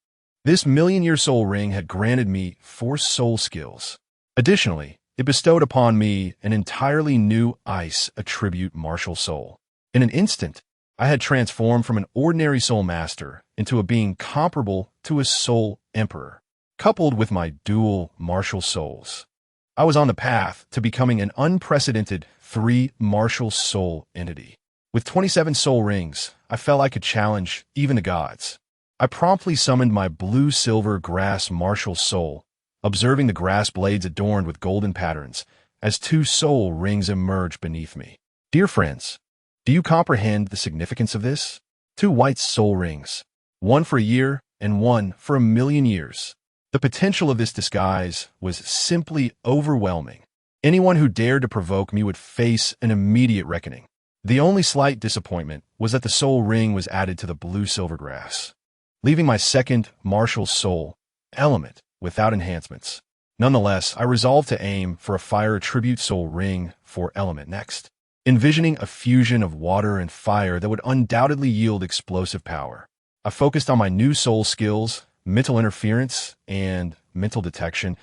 This million-year soul ring had granted me 4 soul skills. Additionally, it bestowed upon me an entirely new ice attribute martial soul. In an instant, I had transformed from an ordinary soul master into a being comparable to a soul emperor. Coupled with my dual martial souls, I was on the path to becoming an unprecedented 3 martial soul entity. With 27 soul rings, I felt I could challenge even the gods. I promptly summoned my blue-silver grass martial soul, observing the grass blades adorned with golden patterns as 2 soul rings emerged beneath me. Dear friends, do you comprehend the significance of this? 2 white soul rings, 1 for a year and 1 for a million years. The potential of this disguise was simply overwhelming. Anyone who dared to provoke me would face an immediate reckoning. The only slight disappointment was that the soul ring was added to the blue-silver grass, leaving my second martial soul element without enhancements. Nonetheless, I resolved to aim for a fire attribute soul ring for element next, envisioning a fusion of water and fire that would undoubtedly yield explosive power. I focused on my new soul skills, mental interference, and mental detection,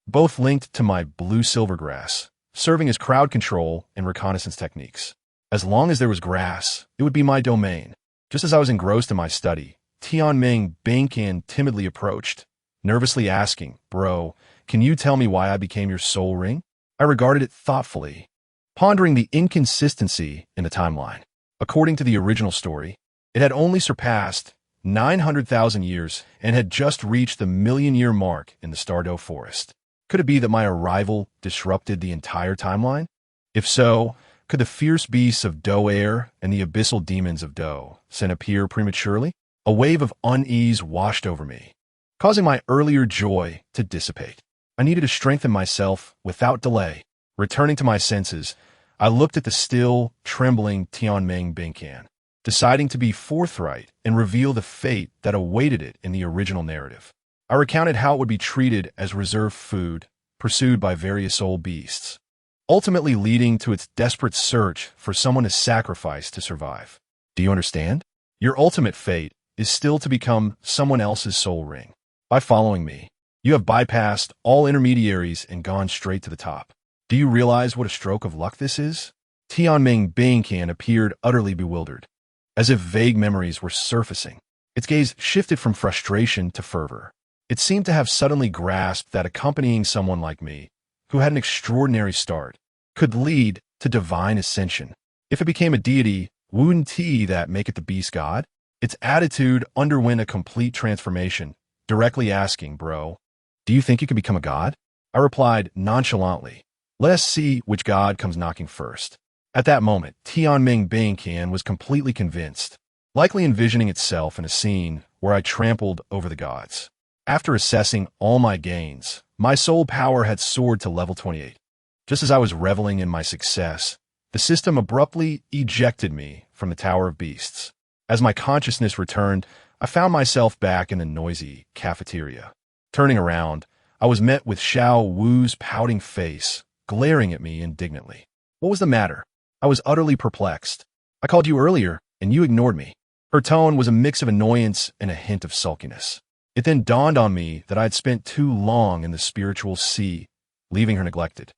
both linked to my blue-silver grass, serving as crowd control and reconnaissance techniques. As long as there was grass, it would be my domain. Just as I was engrossed in my study, Tianmeng Binqian timidly approached, nervously asking, Bro, can you tell me why I became your soul ring? I regarded it thoughtfully, pondering the inconsistency in the timeline. According to the original story, it had only surpassed 900,000 years and had just reached the million-year mark in the Stardow Forest. Could it be that my arrival disrupted the entire timeline? If so, could the fierce beasts of Do Air and the abyssal demons of Do San appear prematurely? A wave of unease washed over me, causing my earlier joy to dissipate. I needed to strengthen myself without delay. Returning to my senses, I looked at the still, trembling Tangmen Binkan, deciding to be forthright and reveal the fate that awaited it in the original narrative. I recounted how it would be treated as reserved food, pursued by various old beasts, ultimately leading to its desperate search for someone to sacrifice to survive. Do you understand? Your ultimate fate is still to become someone else's soul ring. By following me, you have bypassed all intermediaries and gone straight to the top. Do you realize what a stroke of luck this is? Tianming Bingkan appeared utterly bewildered, as if vague memories were surfacing. Its gaze shifted from frustration to fervor. It seemed to have suddenly grasped that accompanying someone like me, who had an extraordinary start, could lead to divine ascension. If it became a deity, wouldn't he that make it the beast god? Its attitude underwent a complete transformation, directly asking, "Bro, do you think you can become a god?" I replied nonchalantly, "Let us see which god comes knocking first." At that moment, Tianming Bingkan was completely convinced, likely envisioning itself in a scene where I trampled over the gods. After assessing all my gains, my soul power had soared to level 28. Just as I was reveling in my success, the system abruptly ejected me from the Tower of Beasts. As my consciousness returned, I found myself back in the noisy cafeteria. Turning around, I was met with Xiao Wu's pouting face, glaring at me indignantly. What was the matter? I was utterly perplexed. I called you earlier, and you ignored me. Her tone was a mix of annoyance and a hint of sulkiness. It then dawned on me that I had spent too long in the spiritual sea, leaving her neglected.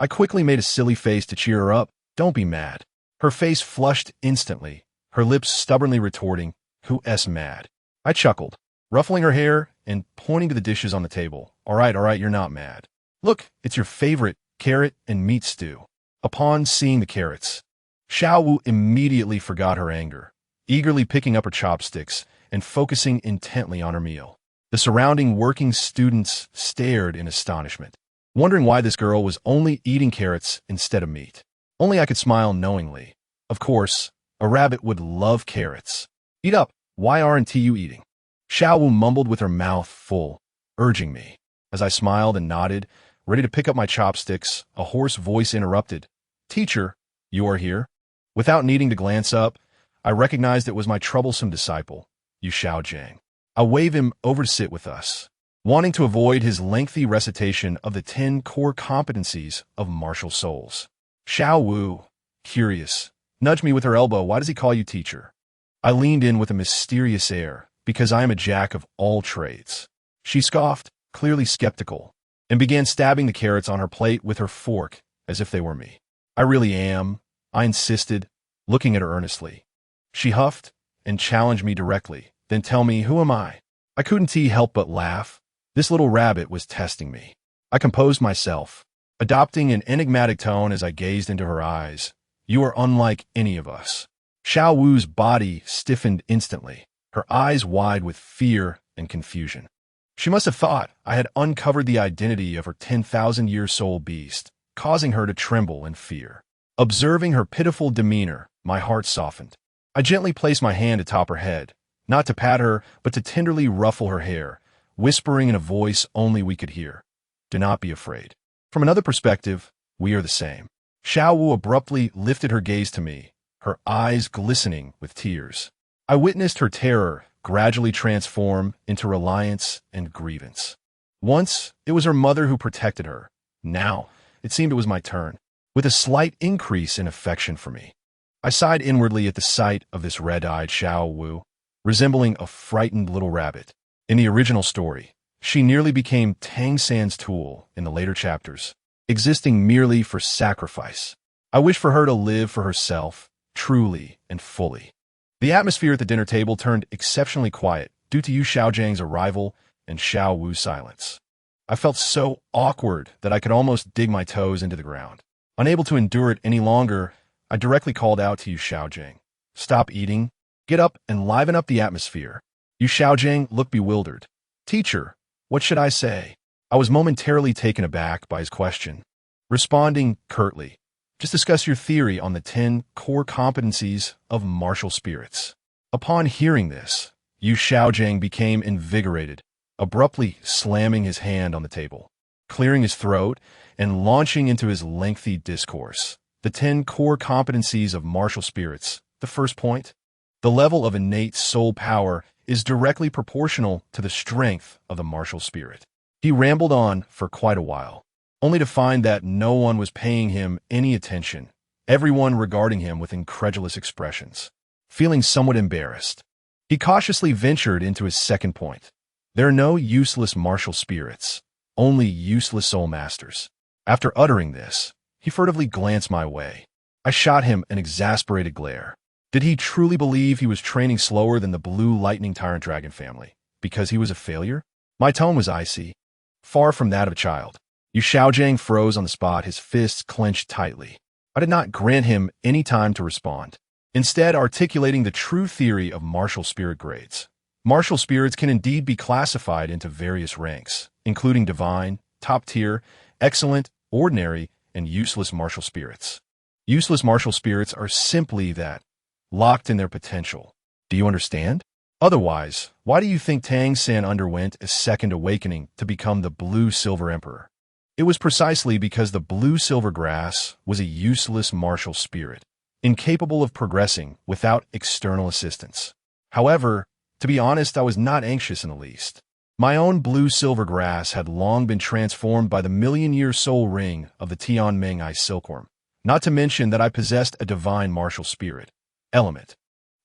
I quickly made a silly face to cheer her up. "Don't be mad." Her face flushed instantly, her lips stubbornly retorting, "Who's mad?" I chuckled, ruffling her hair and pointing to the dishes on the table. All right, you're not mad. Look, it's your favorite carrot and meat stew." Upon seeing the carrots, Xiao Wu immediately forgot her anger, eagerly picking up her chopsticks and focusing intently on her meal. The surrounding working students stared in astonishment, wondering why this girl was only eating carrots instead of meat. Only I could smile knowingly. Of course, a rabbit would love carrots. "Eat up, why aren't you eating?" Xiao Wu mumbled with her mouth full, urging me. As I smiled and nodded, ready to pick up my chopsticks, a hoarse voice interrupted. "Teacher, you are here?" Without needing to glance up, I recognized it was my troublesome disciple, Yu Xiaojiang. I wave him over to sit with us, wanting to avoid his lengthy recitation of the 10 core competencies of martial souls. Xiao Wu, curious, nudged me with her elbow. "Why does he call you teacher?" I leaned in with a mysterious air, "Because I am a jack of all trades." She scoffed, clearly skeptical, and began stabbing the carrots on her plate with her fork as if they were me. "I really am," I insisted, looking at her earnestly. She huffed and challenged me directly. "Then tell me, who am I?" I couldn't help but laugh. This little rabbit was testing me. I composed myself, adopting an enigmatic tone as I gazed into her eyes. "You are unlike any of us." Xiao Wu's body stiffened instantly, her eyes wide with fear and confusion. She must have thought I had uncovered the identity of her 10,000-year soul beast, causing her to tremble in fear. Observing her pitiful demeanor, my heart softened. I gently placed my hand atop her head, not to pat her, but to tenderly ruffle her hair, whispering in a voice only we could hear, "Do not be afraid. From another perspective, we are the same." Xiao Wu abruptly lifted her gaze to me, her eyes glistening with tears. I witnessed her terror gradually transform into reliance and grievance. Once, it was her mother who protected her. Now, it seemed it was my turn, with a slight increase in affection for me. I sighed inwardly at the sight of this red-eyed Xiao Wu, resembling a frightened little rabbit. In the original story, she nearly became Tang San's tool in the later chapters, existing merely for sacrifice. I wish for her to live for herself, truly and fully. The atmosphere at the dinner table turned exceptionally quiet due to Yu Xiaojiang's arrival and Xiao Wu's silence. I felt so awkward that I could almost dig my toes into the ground. Unable to endure it any longer, I directly called out to Yu Xiaojiang, "Stop eating. Get up and liven up the atmosphere." Yu Xiaojiang looked bewildered. "Teacher, what should I say?" I was momentarily taken aback by his question, responding curtly, "Just discuss your theory on the 10 core competencies of martial spirits." Upon hearing this, Yu Xiaojiang became invigorated, abruptly slamming his hand on the table. clearing his throat and launching into his lengthy discourse. The 10 core competencies of martial spirits. The first point, the level of innate soul power is directly proportional to the strength of the martial spirit. He rambled on for quite a while, only to find that no one was paying him any attention, everyone regarding him with incredulous expressions. Feeling somewhat embarrassed, he cautiously ventured into his second point. There are no useless martial spirits, only useless soul masters. After uttering this, he furtively glanced my way. I shot him an exasperated glare. Did he truly believe he was training slower than the blue lightning tyrant dragon family, because he was a failure? My tone was icy, far from that of a child. Yu Xiaojiang froze on the spot, his fists clenched tightly. I did not grant him any time to respond, instead articulating the true theory of martial spirit grades. Martial spirits can indeed be classified into various ranks, including divine, top tier, excellent, ordinary, and useless martial spirits. Useless martial spirits are simply that, locked in their potential. Do you understand? Otherwise, why do you think Tang San underwent a second awakening to become the blue-silver emperor? It was precisely because the blue-silver grass was a useless martial spirit, incapable of progressing without external assistance. However, to be honest, I was not anxious in the least. My own blue-silver grass had long been transformed by the million-year soul ring of the Tianmeng Ice Silkworm, not to mention that I possessed a divine martial spirit, element,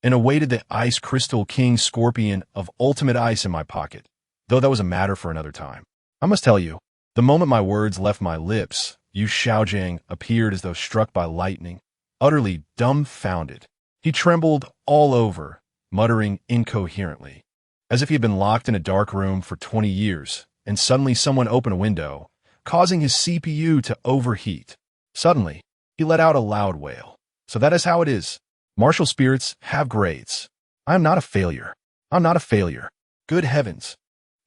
and awaited the Ice Crystal King Scorpion of ultimate ice in my pocket, though that was a matter for another time. I must tell you, the moment my words left my lips, Yu Xiaojiang appeared as though struck by lightning, utterly dumbfounded. He trembled all over, muttering incoherently, as if he had been locked in a dark room for 20 years, and suddenly someone opened a window, causing his CPU to overheat. Suddenly, he let out a loud wail. So that is how it is. Martial spirits have grades. I am not a failure. I'm not a failure. Good heavens.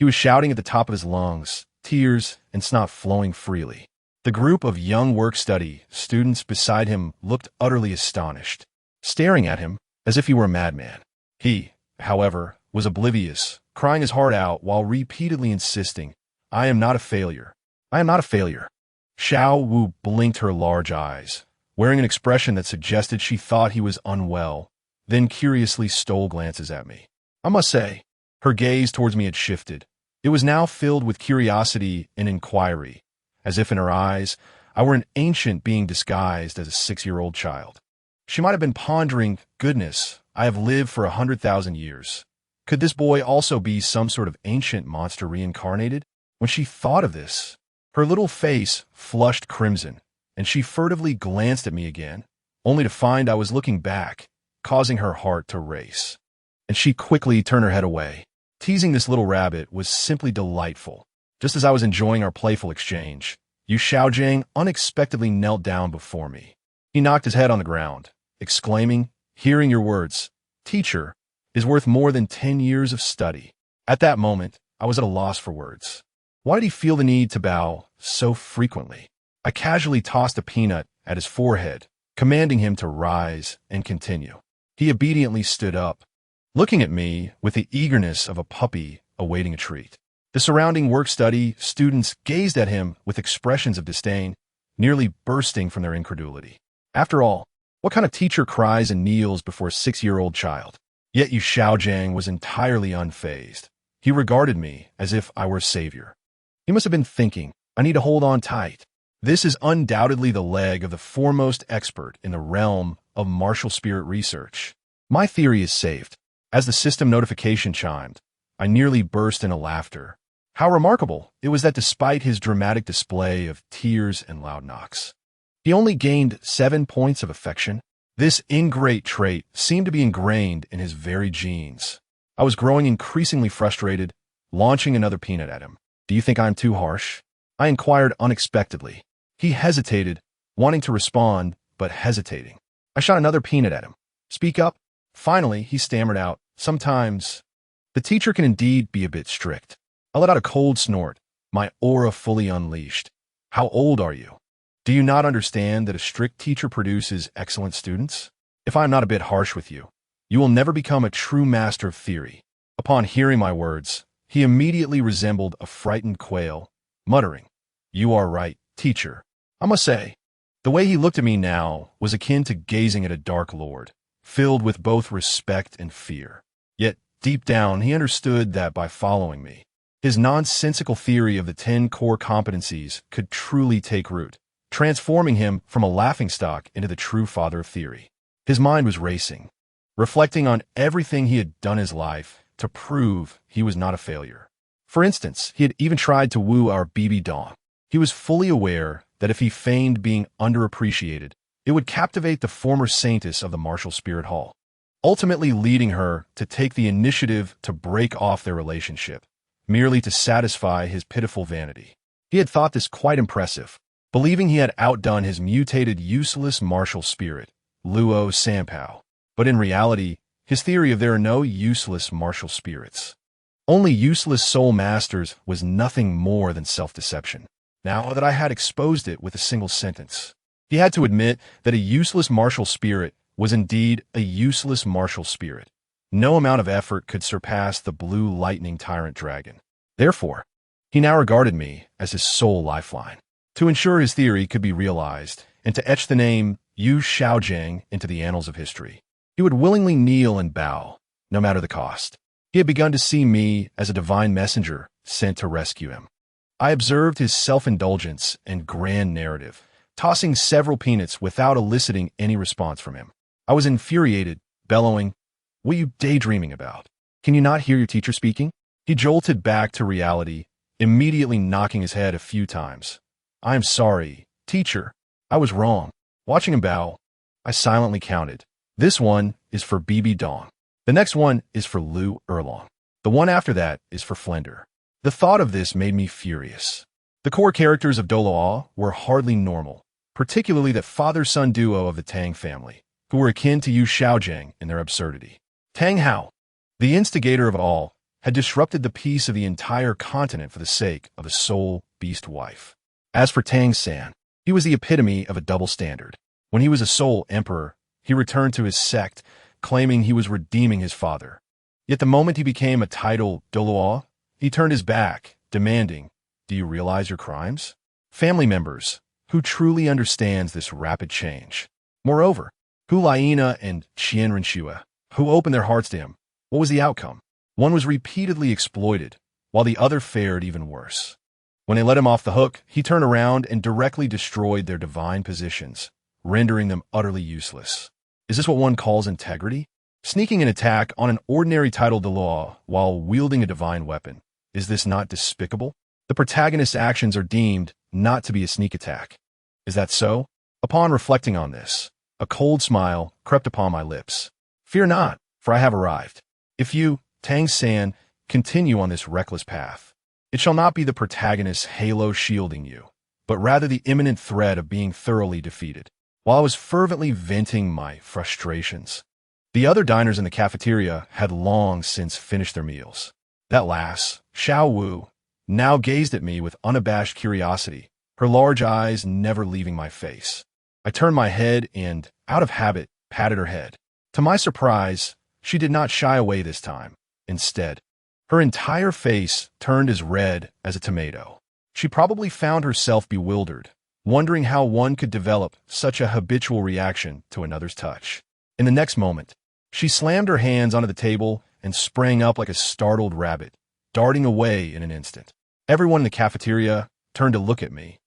He was shouting at the top of his lungs, tears and snot flowing freely. The group of young work-study students beside him looked utterly astonished, staring at him as if he were a madman. He, however, was oblivious, crying his heart out while repeatedly insisting, I am not a failure. I am not a failure. Xiao Wu blinked her large eyes, wearing an expression that suggested she thought he was unwell, then curiously stole glances at me. I must say, her gaze towards me had shifted. It was now filled with curiosity and inquiry, as if in her eyes I were an ancient being disguised as a 6-year-old child. She might have been pondering, goodness, I have lived for 100,000 years. Could this boy also be some sort of ancient monster reincarnated? When she thought of this, her little face flushed crimson, and she furtively glanced at me again, only to find I was looking back, causing her heart to race. And she quickly turned her head away. Teasing this little rabbit was simply delightful. Just as I was enjoying our playful exchange, Yu Xiaojiang unexpectedly knelt down before me. He knocked his head on the ground, exclaiming, hearing your words, teacher, is worth more than 10 years of study. At that moment, I was at a loss for words. Why did he feel the need to bow so frequently? I casually tossed a peanut at his forehead, commanding him to rise and continue. He obediently stood up, looking at me with the eagerness of a puppy awaiting a treat. The surrounding work-study students gazed at him with expressions of disdain, nearly bursting from their incredulity. After all, what kind of teacher cries and kneels before a 6-year-old child? Yet Yu Xiaojiang was entirely unfazed. He regarded me as if I were a savior. He must have been thinking, I need to hold on tight. This is undoubtedly the leg of the foremost expert in the realm of martial spirit research. My theory is saved. As the system notification chimed, I nearly burst into laughter. How remarkable it was that despite his dramatic display of tears and loud knocks, he only gained 7 points of affection. This ingrate trait seemed to be ingrained in his very genes. I was growing increasingly frustrated, launching another peanut at him. Do you think I'm too harsh? I inquired unexpectedly. He hesitated, wanting to respond, but hesitating. I shot another peanut at him. Speak up. Finally, he stammered out, sometimes. The teacher can indeed be a bit strict. I let out a cold snort, my aura fully unleashed. How old are you? Do you not understand that a strict teacher produces excellent students? If I am not a bit harsh with you, you will never become a true master of theory. Upon hearing my words, he immediately resembled a frightened quail, muttering, You are right, teacher. I must say, the way he looked at me now was akin to gazing at a dark lord, filled with both respect and fear. Yet, deep down, he understood that by following me, his nonsensical theory of the 10 core competencies could truly take root, transforming him from a laughingstock into the true father of theory. His mind was racing, reflecting on everything he had done in his life to prove he was not a failure. For instance, he had even tried to woo our BB Dong. He was fully aware that if he feigned being underappreciated, it would captivate the former saintess of the martial spirit hall, ultimately leading her to take the initiative to break off their relationship, merely to satisfy his pitiful vanity. He had thought this quite impressive, believing he had outdone his mutated useless martial spirit, Luo Sanpao. But in reality, his theory of there are no useless martial spirits, only useless soul masters, was nothing more than self-deception. Now that I had exposed it with a single sentence, he had to admit that a useless martial spirit was indeed a useless martial spirit. No amount of effort could surpass the blue lightning tyrant dragon. Therefore, he now regarded me as his sole lifeline. To ensure his theory could be realized and to etch the name Yu Xiaojiang into the annals of history, he would willingly kneel and bow, no matter the cost. He had begun to see me as a divine messenger sent to rescue him. I observed his self-indulgence and grand narrative, tossing several peanuts without eliciting any response from him. I was infuriated, bellowing, "What are you daydreaming about? Can you not hear your teacher speaking?" He jolted back to reality, immediately knocking his head a few times. "I am sorry, teacher. I was wrong." Watching him bow, I silently counted. This one is for BB Dong. The next one is for Lu Erlong. The one after that is for Flender. The thought of this made me furious. The core characters of Douluo were hardly normal, particularly that father-son duo of the Tang family, who were akin to Yu Xiaojiang in their absurdity. Tang Hao, the instigator of it all, had disrupted the peace of the entire continent for the sake of a soul beast wife. As for Tang San, he was the epitome of a double standard. When he was a soul emperor, he returned to his sect, claiming he was redeeming his father. Yet the moment he became a title Douluo, he turned his back, demanding, "Do you realize your crimes?" Family members, who truly understands this rapid change? Moreover, Hu Laina and Qian Renshua, who opened their hearts to him, what was the outcome? One was repeatedly exploited, while the other fared even worse. When they let him off the hook, he turned around and directly destroyed their divine positions, rendering them utterly useless. Is this what one calls integrity? Sneaking an attack on an ordinary title de law while wielding a divine weapon. Is this not despicable? The protagonist's actions are deemed not to be a sneak attack. Is that so? Upon reflecting on this, a cold smile crept upon my lips. Fear not, for I have arrived. If you, Tang San, continue on this reckless path, it shall not be the protagonist's halo shielding you, but rather the imminent threat of being thoroughly defeated. While I was fervently venting my frustrations, the other diners in the cafeteria had long since finished their meals. That lass, Xiao Wu, now gazed at me with unabashed curiosity, her large eyes never leaving my face. I turned my head and, out of habit, patted her head. To my surprise, she did not shy away this time. Instead, her entire face turned as red as a tomato. She probably found herself bewildered, wondering how one could develop such a habitual reaction to another's touch. In the next moment, she slammed her hands onto the table and sprang up like a startled rabbit, darting away in an instant. Everyone in the cafeteria turned to look at me,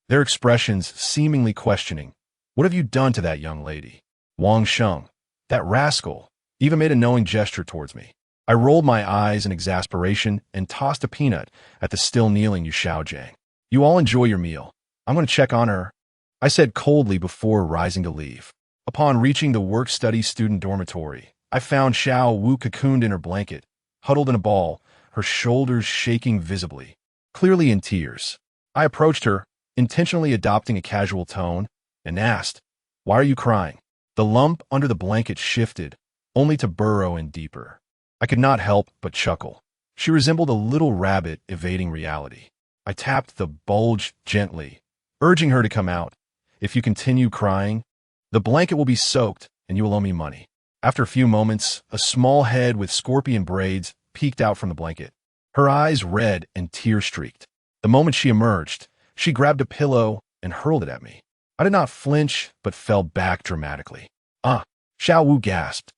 their expressions seemingly questioning, "What have you done to that young lady?" Wang Sheng, that rascal, even made a knowing gesture towards me. I rolled my eyes in exasperation and tossed a peanut at the still kneeling Yu Xiaojiang. "You all enjoy your meal. I'm going to check on her," I said coldly before rising to leave. Upon reaching the work-study student dormitory, I found Xiao Wu cocooned in her blanket, huddled in a ball, her shoulders shaking visibly, clearly in tears. I approached her, intentionally adopting a casual tone, and asked, "Why are you crying?" The lump under the blanket shifted, only to burrow in deeper. I could not help but chuckle. She resembled a little rabbit evading reality. I tapped the bulge gently, urging her to come out. "If you continue crying, the blanket will be soaked and you will owe me money." After a few moments, a small head with scorpion braids peeked out from the blanket, her eyes red and tear-streaked. The moment she emerged, She grabbed a pillow and hurled it at me. I did not flinch, but fell back dramatically. Ah, Xiao Wu gasped,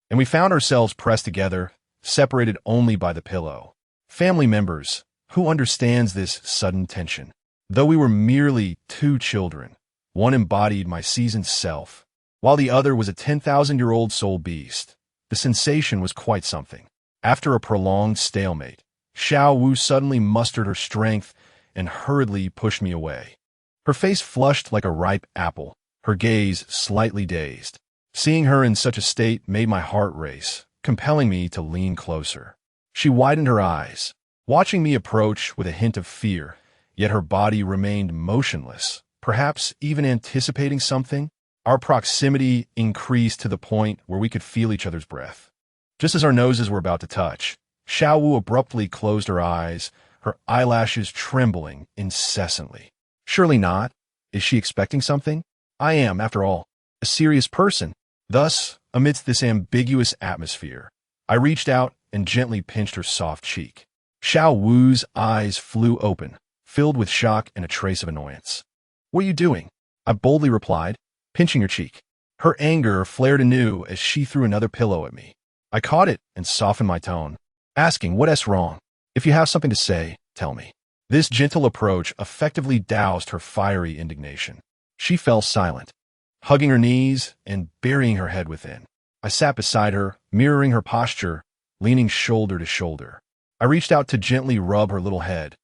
and we found ourselves pressed together, separated only by the pillow. Family members, who understands this sudden tension? Though we were merely two children, one embodied my seasoned self, while the other was a 10,000-year-old soul beast. The sensation was quite something. After a prolonged stalemate, Xiao Wu suddenly mustered her strength and hurriedly pushed me away. Her face flushed like a ripe apple, her gaze slightly dazed. Seeing her in such a state made my heart race, compelling me to lean closer. She widened her eyes, watching me approach with a hint of fear, yet her body remained motionless, perhaps even anticipating something. Our proximity increased to the point where we could feel each other's breath. Just as our noses were about to touch, Xiao Wu abruptly closed her eyes, her eyelashes trembling incessantly. Surely not. Is she expecting something? I am, after all, a serious person. Thus, amidst this ambiguous atmosphere, I reached out and gently pinched her soft cheek. Xiao Wu's eyes flew open, filled with shock and a trace of annoyance. What are you doing? I boldly replied, pinching her cheek. Her anger flared anew as she threw another pillow at me. I caught it and softened my tone, asking what's wrong. If you have something to say, tell me. This gentle approach effectively doused her fiery indignation. She fell silent, hugging her knees and burying her head within. I sat beside her, mirroring her posture, leaning shoulder to shoulder. I reached out to gently rub her little head,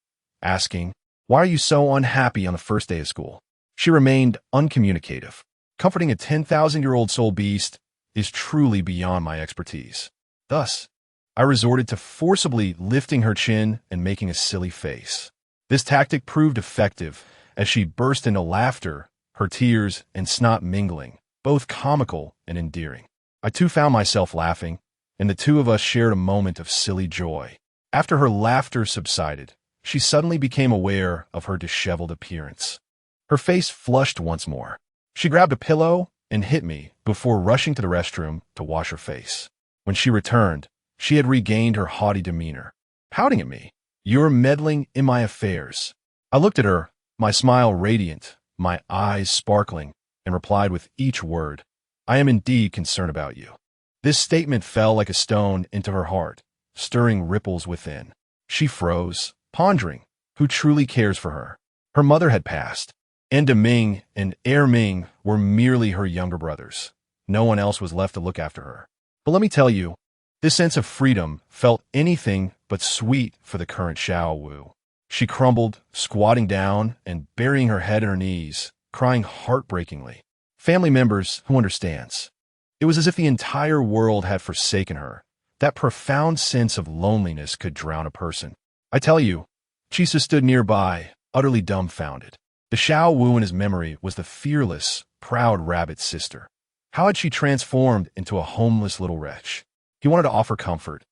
asking, "Why are you so unhappy on the first day of school?" She remained uncommunicative. Comforting a 10,000-year-old soul beast is truly beyond my expertise. Thus, I resorted to forcibly lifting her chin and making a silly face. This tactic proved effective as she burst into laughter, her tears and snot mingling, both comical and endearing. I too found myself laughing, and the two of us shared a moment of silly joy. After her laughter subsided, she suddenly became aware of her disheveled appearance. Her face flushed once more. She grabbed a pillow and hit me before rushing to the restroom to wash her face. When she returned, she had regained her haughty demeanor, pouting at me. "You're meddling in my affairs." I looked at her, my smile radiant, my eyes sparkling, and replied with each word, "I am indeed concerned about you." This statement fell like a stone into her heart, stirring ripples within. She froze, pondering, who truly cares for her? Her mother had passed, and Ming and Ming were merely her younger brothers. No one else was left to look after her. But let me tell you, this sense of freedom felt anything but sweet for the current Xiao Wu. She crumbled, squatting down and burying her head in her knees, crying heartbreakingly. Family members, who understands? It was as if the entire world had forsaken her. That profound sense of loneliness could drown a person. I tell you, Chisa stood nearby, utterly dumbfounded. The Xiao Wu in his memory was the fearless, proud rabbit's sister. How had she transformed into a homeless little wretch? He wanted to offer comfort,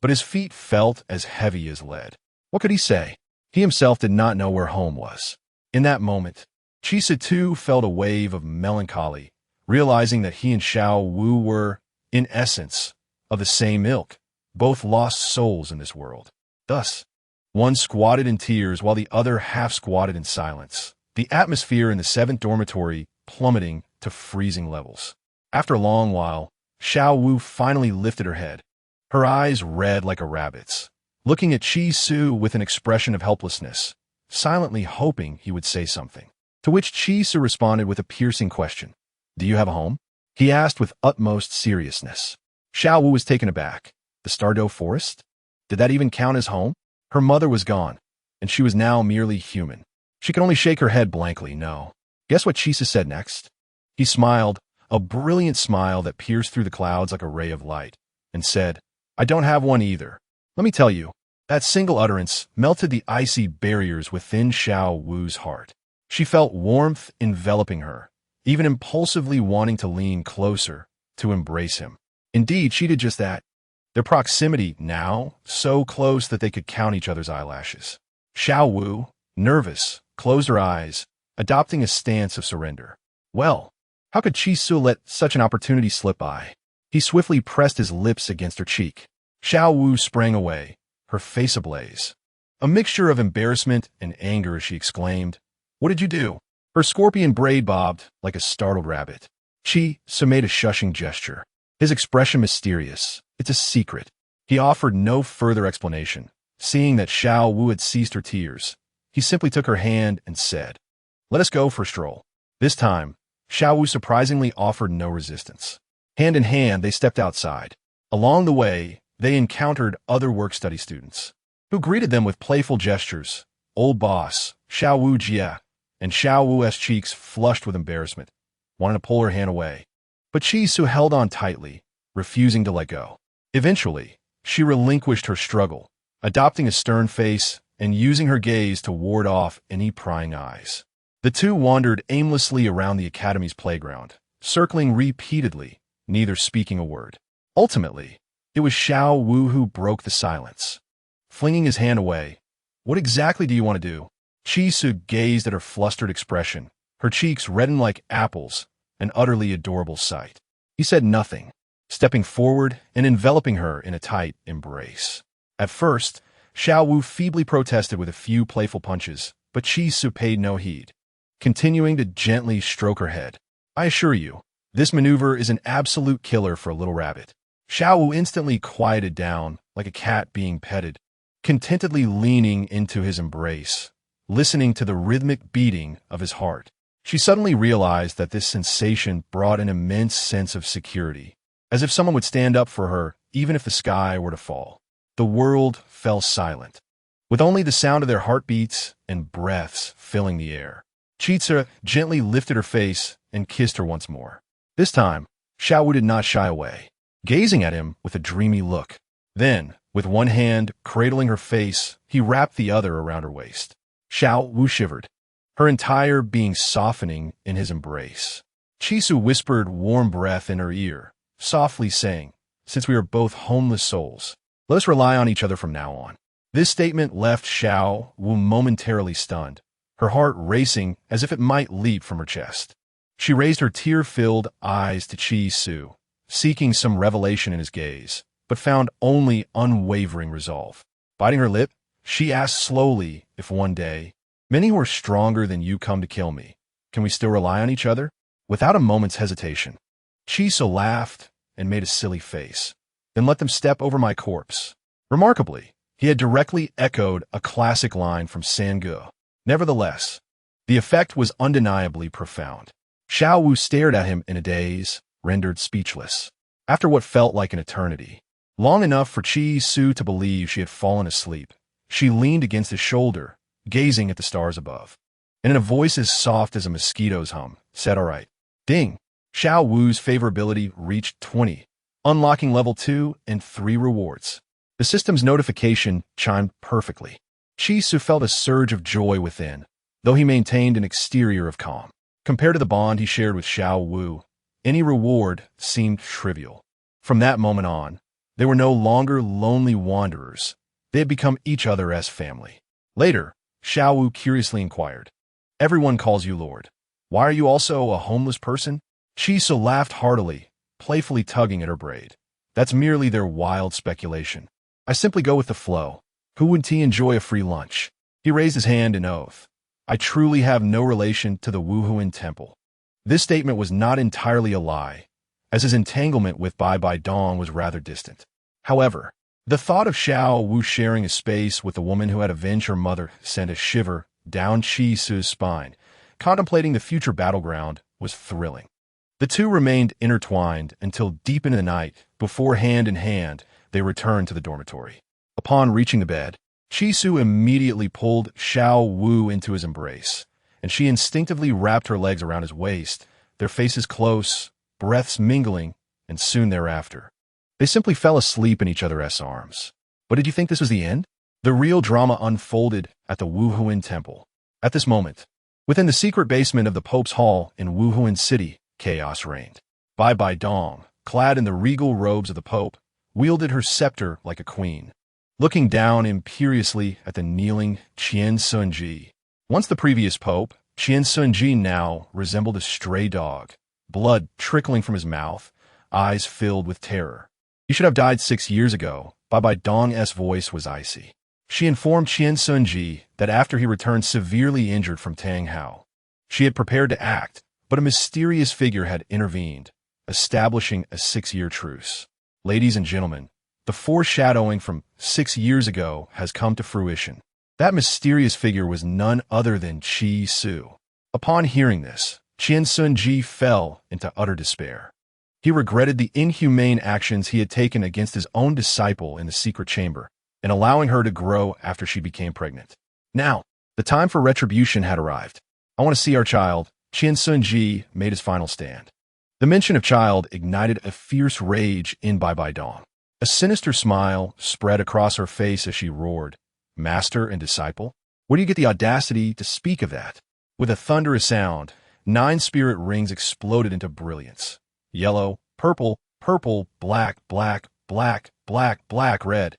but his feet felt as heavy as lead. What could he say? He himself did not know where home was. In that moment, Chisa too felt a wave of melancholy, realizing that he and Xiao Wu were, in essence, of the same ilk, both lost souls in this world. Thus, one squatted in tears while the other half squatted in silence, the atmosphere in the 7th dormitory plummeting to freezing levels. After a long while, Xiao Wu finally lifted her head, her eyes red like a rabbit's, looking at Chi Su with an expression of helplessness, silently hoping he would say something. To which Chi Su responded with a piercing question. "Do you have a home?" he asked with utmost seriousness. Xiao Wu was taken aback. The Stardow Forest? Did that even count as home? Her mother was gone, and she was now merely human. She could only shake her head blankly, no. Guess what Chisa said next? He smiled, a brilliant smile that pierced through the clouds like a ray of light, and said, "I don't have one either." Let me tell you, that single utterance melted the icy barriers within Xiao Wu's heart. She felt warmth enveloping her, even impulsively wanting to lean closer, to embrace him. Indeed, she did just that. Their proximity now, so close that they could count each other's eyelashes. Xiao Wu, nervous, closed her eyes, adopting a stance of surrender. Well, how could Chi Su let such an opportunity slip by? He swiftly pressed his lips against her cheek. Xiao Wu sprang away, her face ablaze. A mixture of embarrassment and anger as she exclaimed, What did you do? Her scorpion braid bobbed like a startled rabbit. Chi Su made a shushing gesture, his expression mysterious. It's a secret. He offered no further explanation. Seeing that Xiao Wu had ceased her tears, he simply took her hand and said, "Let us go for a stroll." This time, Xiao Wu surprisingly offered no resistance. Hand in hand, they stepped outside. Along the way, they encountered other work-study students, who greeted them with playful gestures. Old boss, Xiao Wu Jia, and Xiao Wu's cheeks flushed with embarrassment, wanting to pull her hand away. But Chi Su held on tightly, refusing to let go. Eventually, she relinquished her struggle, adopting a stern face and using her gaze to ward off any prying eyes. The two wandered aimlessly around the academy's playground, circling repeatedly, neither speaking a word. Ultimately, it was Xiao Wu who broke the silence. Flinging his hand away, "What exactly do you want to do?" Chi Su gazed at her flustered expression, her cheeks reddened like apples, an utterly adorable sight. He said nothing, stepping forward and enveloping her in a tight embrace. At first, Xiao Wu feebly protested with a few playful punches, but Chi Su paid no heed, continuing to gently stroke her head. "I assure you, this maneuver is an absolute killer for a little rabbit." Xiao Wu instantly quieted down like a cat being petted, contentedly leaning into his embrace, listening to the rhythmic beating of his heart. She suddenly realized that this sensation brought an immense sense of security, as if someone would stand up for her even if the sky were to fall. The world fell silent, with only the sound of their heartbeats and breaths filling the air. Chitsa gently lifted her face and kissed her once more. This time, Xiao Wu did not shy away, gazing at him with a dreamy look. Then, with one hand cradling her face, he wrapped the other around her waist. Xiao Wu shivered, her entire being softening in his embrace. Chi Su whispered warm breath in her ear, softly saying, "Since we are both homeless souls, let us rely on each other from now on." This statement left Xiao Wu momentarily stunned, her heart racing as if it might leap from her chest. She raised her tear-filled eyes to Chi Su, seeking some revelation in his gaze, but found only unwavering resolve. Biting her lip, she asked slowly if one day, "Many who are stronger than you come to kill me, can we still rely on each other?" Without a moment's hesitation, Chi Su laughed and made a silly face. "Then let them step over my corpse." Remarkably, he had directly echoed a classic line from Sange. Nevertheless, the effect was undeniably profound. Xiao Wu stared at him in a daze, rendered speechless. After what felt like an eternity, long enough for Chi Su to believe she had fallen asleep, she leaned against his shoulder, gazing at the stars above, and in a voice as soft as a mosquito's hum, said, "All right." Ding! Xiao Wu's favorability reached 20, unlocking level 2 and 3 rewards. The system's notification chimed perfectly. Chi Su felt a surge of joy within, though he maintained an exterior of calm. Compared to the bond he shared with Xiao Wu, any reward seemed trivial. From that moment on, they were no longer lonely wanderers. They had become each other as family. Later, Xiao Wu curiously inquired, "Everyone calls you Lord. Why are you also a homeless person?" Chi Su laughed heartily, playfully tugging at her braid. "That's merely their wild speculation. I simply go with the flow. Who wouldn't enjoy a free lunch?" He raised his hand in oath. "I truly have no relation to the Wuhuan Temple." This statement was not entirely a lie, as his entanglement with Bai Bai Dong was rather distant. However, the thought of Xiao Wu sharing a space with the woman who had avenged her mother sent a shiver down Chi Su's spine. Contemplating the future battleground was thrilling. The two remained intertwined until deep into the night, before hand in hand they returned to the dormitory. Upon reaching the bed, Chi Su immediately pulled Xiao Wu into his embrace, and she instinctively wrapped her legs around his waist, their faces close, breaths mingling, and soon thereafter, they simply fell asleep in each other's arms. But did you think this was the end? The real drama unfolded at the Wuhuan Temple. At this moment, within the secret basement of the Pope's Hall in Wuhuan City, chaos reigned. Bai Bai Dong, clad in the regal robes of the Pope, wielded her scepter like a queen, looking down imperiously at the kneeling Qian Sunji. Once the previous Pope, Qian Sunji now resembled a stray dog, blood trickling from his mouth, eyes filled with terror. "You should have died 6 years ago." Bai Bai Dong's voice was icy. She informed Qian Sunji that after he returned severely injured from Tang Hao, she had prepared to act, but a mysterious figure had intervened, establishing a 6-year truce. Ladies and gentlemen, the foreshadowing from 6 years ago has come to fruition. That mysterious figure was none other than Qi Su. Upon hearing this, Qian Sunji fell into utter despair. He regretted the inhumane actions he had taken against his own disciple in the secret chamber, and allowing her to grow after she became pregnant. Now, the time for retribution had arrived. I want to see our child. Qian Sunji made his final stand. The mention of child ignited a fierce rage in Bai Dong. A sinister smile spread across her face as she roared, "Master and disciple? Where do you get the audacity to speak of that?" With a thunderous sound, 9 spirit rings exploded into brilliance. Yellow, purple, purple, black, black, black, black, black, red.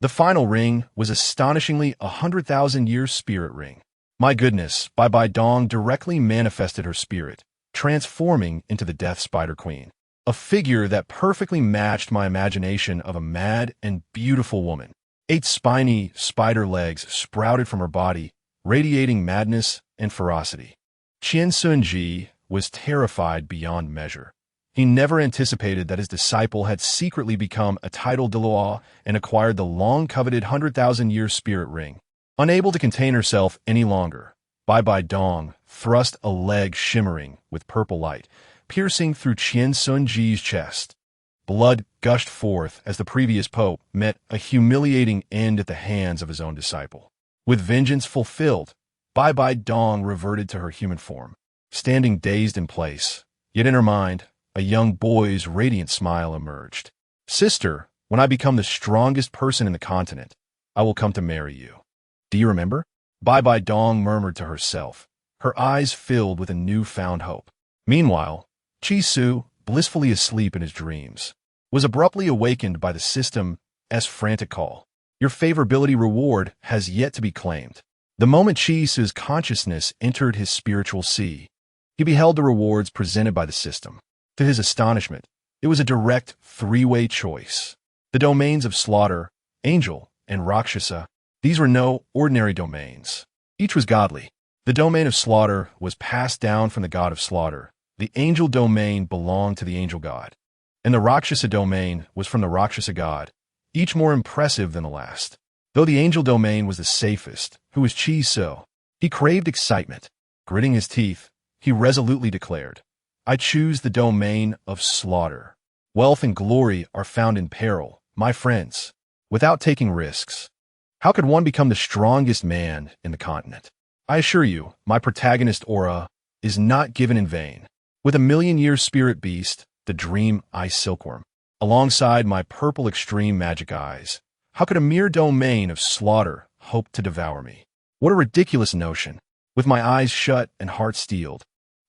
The final ring was astonishingly 100,000-year spirit ring. My goodness, Bai Dong directly manifested her spirit, transforming into the Death Spider Queen, a figure that perfectly matched my imagination of a mad and beautiful woman. 8 spiny spider legs sprouted from her body, radiating madness and ferocity. Qian Sunji was terrified beyond measure. He never anticipated that his disciple had secretly become a titled Douluo and acquired the long-coveted 100,000-year spirit ring. Unable to contain herself any longer, Bai Dong thrust a leg shimmering with purple light, piercing through Qian Sunji's chest. Blood gushed forth as the previous pope met a humiliating end at the hands of his own disciple. With vengeance fulfilled, Bai Dong reverted to her human form, standing dazed in place. Yet in her mind, a young boy's radiant smile emerged. "Sister, when I become the strongest person in the continent, I will come to marry you. Do you remember?" Bai Dong murmured to herself, her eyes filled with a newfound hope. Meanwhile, Qi Su, blissfully asleep in his dreams, was abruptly awakened by the system's frantic call. "Your favorability reward has yet to be claimed." The moment Qi Su's consciousness entered his spiritual sea, he beheld the rewards presented by the system. To his astonishment, it was a direct 3-way choice. The domains of slaughter, angel, and rakshasa, these were no ordinary domains. Each was godly. The domain of slaughter was passed down from the god of slaughter. The angel domain belonged to the angel god. And the rakshasa domain was from the rakshasa god, each more impressive than the last. Though the angel domain was the safest, who was Qi Su, he craved excitement. Gritting his teeth, he resolutely declared, "I choose the domain of slaughter. Wealth and glory are found in peril, my friends, without taking risks. How could one become the strongest man in the continent? I assure you, my protagonist aura is not given in vain. With a 1,000,000-year spirit beast, the dream ice silkworm, alongside my purple extreme magic eyes, how could a mere domain of slaughter hope to devour me? What a ridiculous notion." With my eyes shut and heart steeled,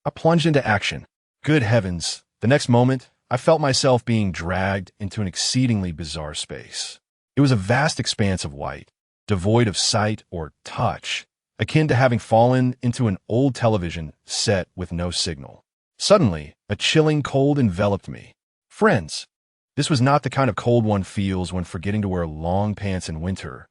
I plunged into action. Good heavens, the next moment, I felt myself being dragged into an exceedingly bizarre space. It was a vast expanse of white, devoid of sight or touch, akin to having fallen into an old television set with no signal. Suddenly, a chilling cold enveloped me. Friends, this was not the kind of cold one feels when forgetting to wear long pants in winter.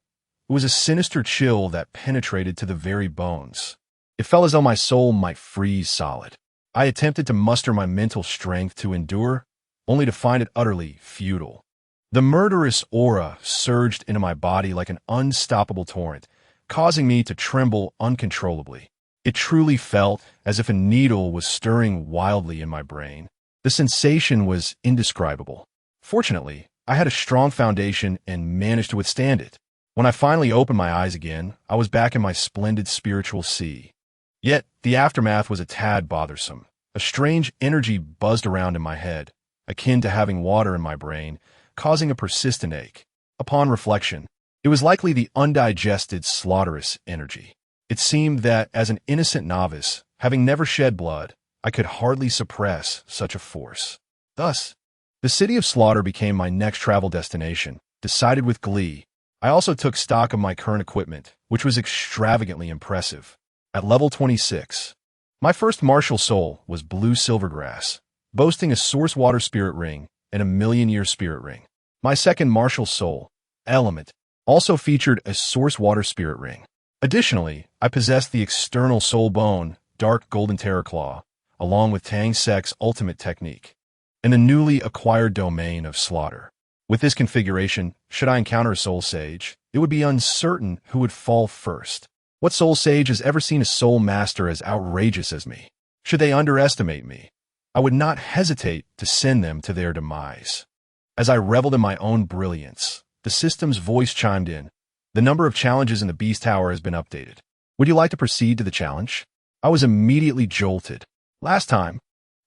It was a sinister chill that penetrated to the very bones. It felt as though my soul might freeze solid. I attempted to muster my mental strength to endure, only to find it utterly futile. The murderous aura surged into my body like an unstoppable torrent, causing me to tremble uncontrollably. It truly felt as if a needle was stirring wildly in my brain. The sensation was indescribable. Fortunately, I had a strong foundation and managed to withstand it. When I finally opened my eyes again, I was back in my splendid spiritual sea. Yet, the aftermath was a tad bothersome. A strange energy buzzed around in my head, akin to having water in my brain, causing a persistent ache. Upon reflection, it was likely the undigested, slaughterous energy. It seemed that, as an innocent novice, having never shed blood, I could hardly suppress such a force. Thus, the city of slaughter became my next travel destination. Decided with glee, I also took stock of my current equipment, which was extravagantly impressive. At level 26, my first martial soul was Blue Silvergrass, boasting a source water spirit ring and a 1,000,000-year spirit ring. My second martial soul, Element, Also featured a source water spirit ring. Additionally, I possessed the external soul bone, dark golden terror claw, along with Tang San's ultimate technique, and the newly acquired domain of slaughter. With this configuration, should I encounter a soul sage, it would be uncertain who would fall first. What soul sage has ever seen a soul master as outrageous as me? Should they underestimate me, I would not hesitate to send them to their demise. As I reveled in my own brilliance, the system's voice chimed in. The number of challenges in the Beast Tower has been updated. Would you like to proceed to the challenge? I was immediately jolted. Last time,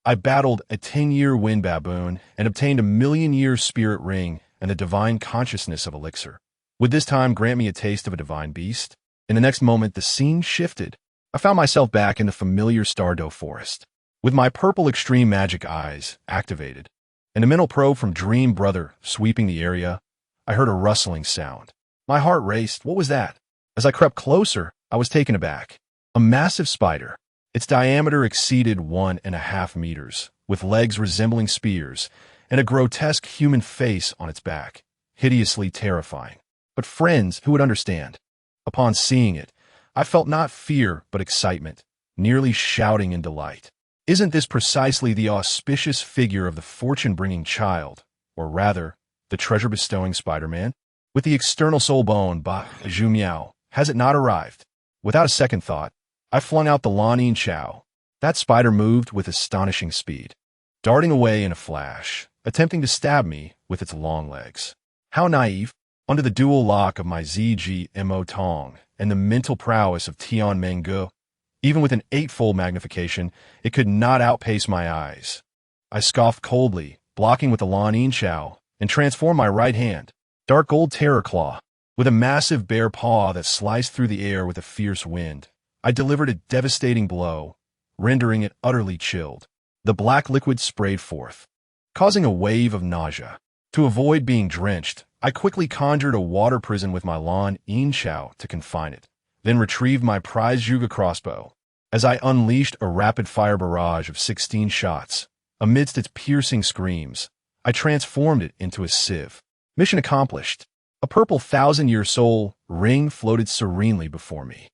I battled a 10-year wind baboon and obtained a 1,000,000-year spirit ring and the divine consciousness of elixir. Would this time grant me a taste of a divine beast? In the next moment, the scene shifted. I found myself back in the familiar Stardow forest, with my purple extreme magic eyes activated, and a mental probe from Dream Brother sweeping the area. I heard a rustling sound. My heart raced. What was that? As I crept closer, I was taken aback. A massive spider. Its diameter exceeded 1.5 meters, with legs resembling spears, and a grotesque human face on its back, hideously terrifying. But friends who would understand. Upon seeing it, I felt not fear but excitement, nearly shouting in delight. Isn't this precisely the auspicious figure of the fortune-bringing child, or rather, the treasure-bestowing Spider-Man? With the external soul bone, Zhu Miao, has it not arrived? Without a second thought, I flung out the Lanin Chao. That spider moved with astonishing speed, darting away in a flash, attempting to stab me with its long legs. How naive! Under the dual lock of my ZGMO Tong and the mental prowess of Tian Mengu, even with an 8-fold magnification, it could not outpace my eyes. I scoffed coldly, blocking with the Lanin Chao, and transformed my right hand, dark gold terror claw, with a massive bare paw that sliced through the air with a fierce wind. I delivered a devastating blow, rendering it utterly chilled. The black liquid sprayed forth, causing a wave of nausea. To avoid being drenched, I quickly conjured a water prison with my Lan Yin Chao to confine it, then retrieved my prized Yuga crossbow. As I unleashed a rapid-fire barrage of 16 shots, amidst its piercing screams, I transformed it into a sieve. Mission accomplished. A purple 1,000-year soul ring floated serenely before me.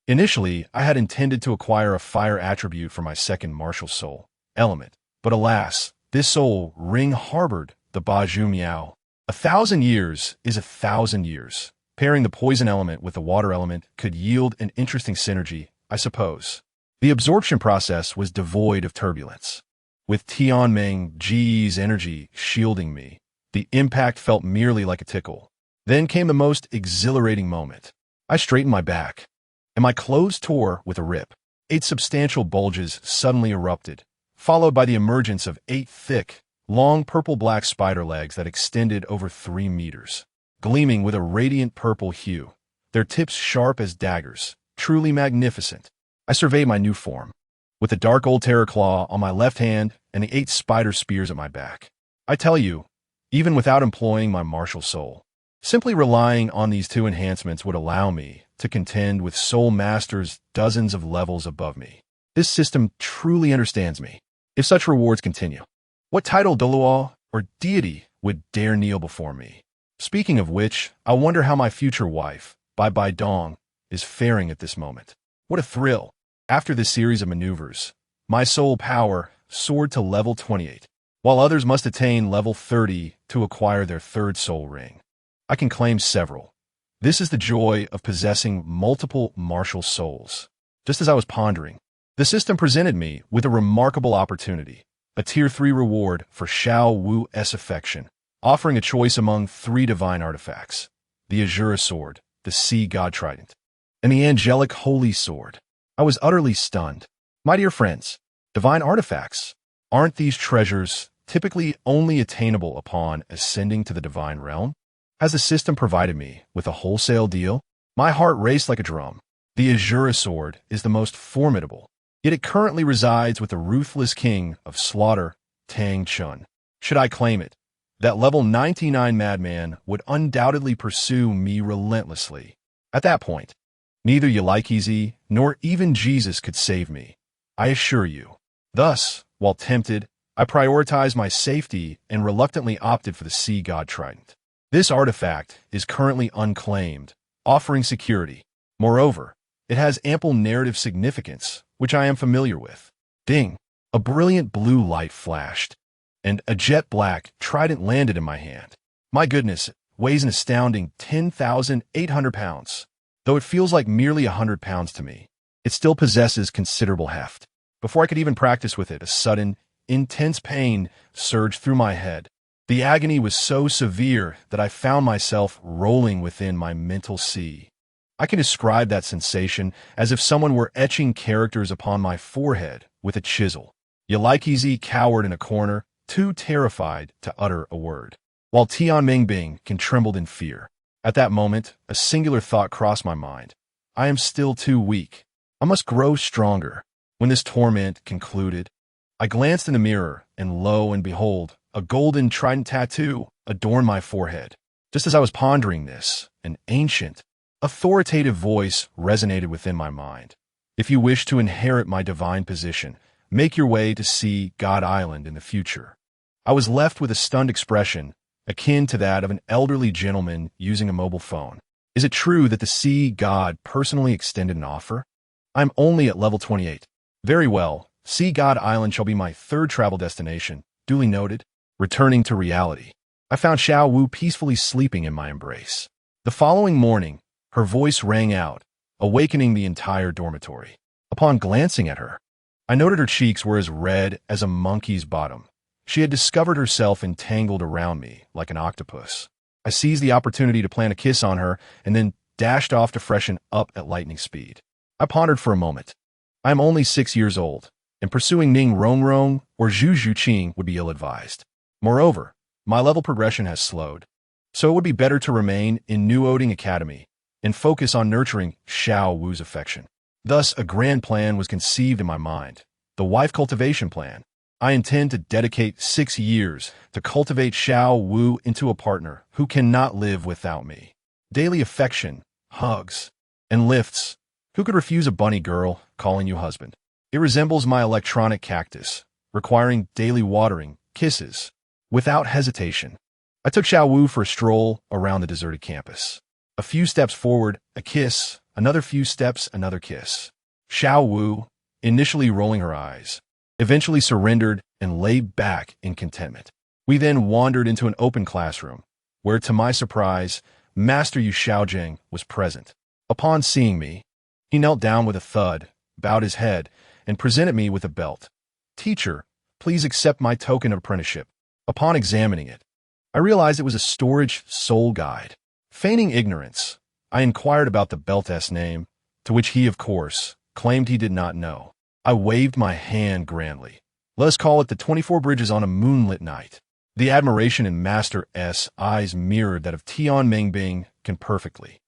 Initially, I had intended to acquire a fire attribute for my second martial soul element, but alas, this soul ring harbored the Zhu Miao. 1,000 years is 1,000 years. Pairing the poison element with the water element could yield an interesting synergy, I suppose. The absorption process was devoid of turbulence. With Tianmeng Ji's energy shielding me, the impact felt merely like a tickle. Then came the most exhilarating moment. I straightened my back, and my clothes tore with a rip. 8 substantial bulges suddenly erupted, followed by the emergence of 8 thick, long purple-black spider legs that extended over 3 meters, gleaming with a radiant purple hue, their tips sharp as daggers, truly magnificent. I surveyed my new form, with the dark old terror claw on my left hand and the 8 spider spears at my back. I tell you, even without employing my martial soul, simply relying on these 2 enhancements would allow me to contend with soul masters dozens of levels above me. This system truly understands me. If such rewards continue, what title Douluo or deity would dare kneel before me? Speaking of which, I wonder how my future wife, Bai Dong, is faring at this moment. What a thrill! After this series of maneuvers, my soul power soared to level 28, while others must attain level 30 to acquire their 3rd soul ring. I can claim several. This is the joy of possessing multiple martial souls. Just as I was pondering, the system presented me with a remarkable opportunity, a Tier 3 reward for Xiao Wu's affection, offering a choice among 3 divine artifacts: the Azura Sword, the Sea God Trident, and the Angelic Holy Sword. I was utterly stunned. My dear friends, divine artifacts, aren't these treasures typically only attainable upon ascending to the divine realm? Has the system provided me with a wholesale deal? My heart raced like a drum. The Azura Sword is the most formidable, yet it currently resides with the ruthless king of slaughter, Tang Chun. Should I claim it, that level 99 madman would undoubtedly pursue me relentlessly. At that point, neither Yalaikizi nor even Jesus could save me, I assure you. Thus, while tempted, I prioritized my safety and reluctantly opted for the Sea God Trident. This artifact is currently unclaimed, offering security. Moreover, it has ample narrative significance, which I am familiar with. Ding! A brilliant blue light flashed, and a jet black trident landed in my hand. My goodness, it weighs an astounding 10,800 pounds. Though it feels like merely 100 pounds to me, it still possesses considerable heft. Before I could even practice with it, a sudden, intense pain surged through my head. The agony was so severe that I found myself rolling within my mental sea. I can describe that sensation as if someone were etching characters upon my forehead with a chisel. Yalaikizi cowered in a corner, too terrified to utter a word, while Tianmingbing trembled in fear. At that moment, a singular thought crossed my mind. I am still too weak. I must grow stronger. When this torment concluded, I glanced in the mirror, and lo and behold, a golden trident tattoo adorned my forehead. Just as I was pondering this, an ancient, authoritative voice resonated within my mind. If you wish to inherit my divine position, make your way to Sea God Island in the future. I was left with a stunned expression, akin to that of an elderly gentleman using a mobile phone. Is it true that the Sea God personally extended an offer? I'm only at level 28. Very well, Sea God Island shall be my third travel destination, duly noted. Returning to reality, I found Xiao Wu peacefully sleeping in my embrace. The following morning, her voice rang out, awakening the entire dormitory. Upon glancing at her, I noted her cheeks were as red as a monkey's bottom. She had discovered herself entangled around me like an octopus. I seized the opportunity to plant a kiss on her and then dashed off to freshen up at lightning speed. I pondered for a moment. I am only 6 years old, and pursuing Ning Rongrong or Zhu Zhuqing would be ill-advised. Moreover, my level progression has slowed, so it would be better to remain in New Oding Academy and focus on nurturing Xiao Wu's affection. Thus, a grand plan was conceived in my mind, the wife cultivation plan. I intend to dedicate 6 years to cultivate Xiao Wu into a partner who cannot live without me. Daily affection, hugs, and lifts. Who could refuse a bunny girl calling you husband? It resembles my electronic cactus, requiring daily watering, kisses. Without hesitation, I took Xiao Wu for a stroll around the deserted campus. A few steps forward, a kiss, another few steps, another kiss. Xiao Wu, initially rolling her eyes, eventually surrendered and lay back in contentment. We then wandered into an open classroom, where, to my surprise, Master Yu Xiaojing was present. Upon seeing me, he knelt down with a thud, bowed his head, and presented me with a belt. Teacher, please accept my token of apprenticeship. Upon examining it, I realized it was a storage soul guide. Feigning ignorance, I inquired about the belt's name, to which he, of course, claimed he did not know. I waved my hand grandly. Let us call it the 24 bridges on a moonlit night. The admiration in Master S' eyes mirrored that of Tianmingbing perfectly.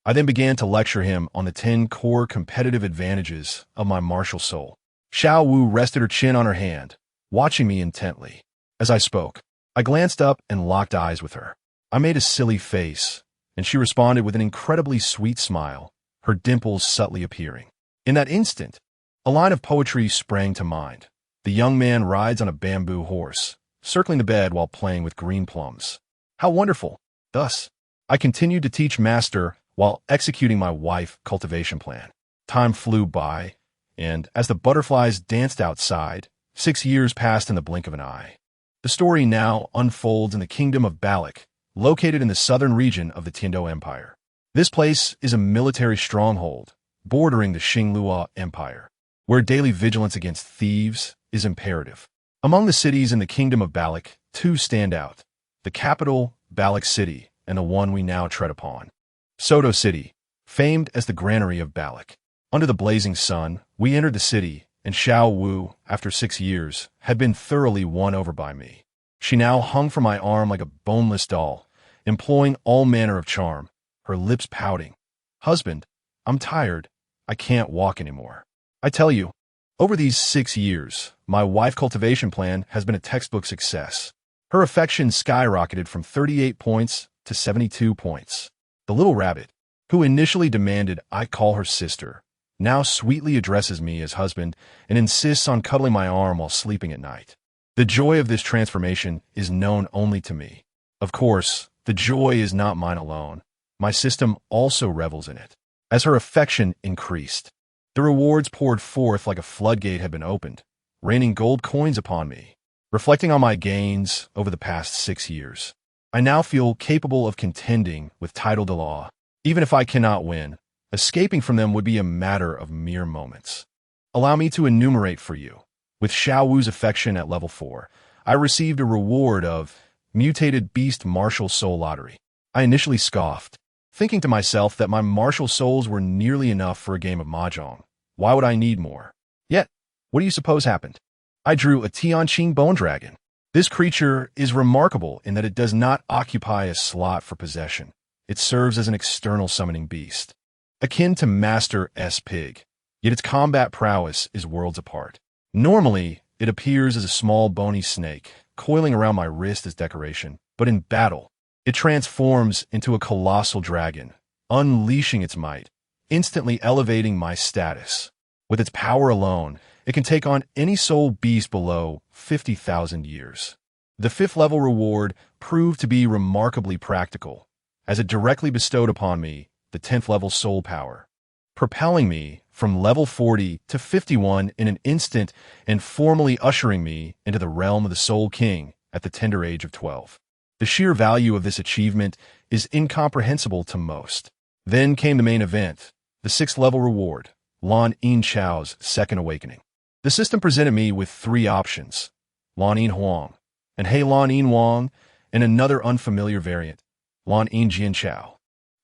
I then began to lecture him on the 10 core competitive advantages of my martial soul. Xiao Wu rested her chin on her hand, watching me intently. As I spoke, I glanced up and locked eyes with her. I made a silly face, and she responded with an incredibly sweet smile, her dimples subtly appearing. In that instant, a line of poetry sprang to mind. The young man rides on a bamboo horse, circling the bed while playing with green plums. How wonderful! Thus, I continued to teach Master while executing my wife cultivation plan. Time flew by, and as the butterflies danced outside, 6 years passed in the blink of an eye. The story now unfolds in the kingdom of Balak, located in the southern region of the Tiando Empire. This place is a military stronghold, bordering the Xinglua Empire, where daily vigilance against thieves is imperative. Among the cities in the kingdom of Balak, 2 stand out: the capital, Balak City, and the one we now tread upon, Soto City, famed as the granary of Balak. Under the blazing sun, we entered the city, and Xiao Wu, after 6 years, had been thoroughly won over by me. She now hung from my arm like a boneless doll, employing all manner of charm, her lips pouting. Husband, I'm tired. I can't walk anymore. I tell you, over these 6 years, my wife cultivation plan has been a textbook success. Her affection skyrocketed from 38 points to 72 points. The little rabbit, who initially demanded I call her sister, now sweetly addresses me as husband and insists on cuddling my arm while sleeping at night. The joy of this transformation is known only to me. Of course, The joy is not mine alone. My system also revels in it. As her affection increased, the rewards poured forth like a floodgate had been opened, raining gold coins upon me. Reflecting on my gains over the past 6 years, I now feel capable of contending with title de law. Even if I cannot win, escaping from them would be a matter of mere moments. Allow me to enumerate for you. With Xiao Wu's affection at level 4, I received a reward of Mutated Beast Martial Soul Lottery. I initially scoffed, thinking to myself that my martial souls were nearly enough for a game of mahjong. Why would I need more? Yet, what do you suppose happened? I drew a Tianqing Bone Dragon. This creature is remarkable in that it does not occupy a slot for possession. It serves as an external summoning beast, akin to Master S. Pig, yet its combat prowess is worlds apart. Normally, it appears as a small bony snake, coiling around my wrist as decoration, but in battle, it transforms into a colossal dragon, unleashing its might, instantly elevating my status. With its power alone, it can take on any soul beast below 50,000 years. The 5th level reward proved to be remarkably practical, as it directly bestowed upon me the 10th level soul power, propelling me from level 40 to 51 in an instant and formally ushering me into the realm of the Soul King at the tender age of 12. The sheer value of this achievement is incomprehensible to most. Then came the main event, the 6th level reward, Lan Yin Chao's Second Awakening. The system presented me with 3 options, Lan Yin Huang, and He Lan Yin Wang, and another unfamiliar variant, Lan Yin Jian Chao.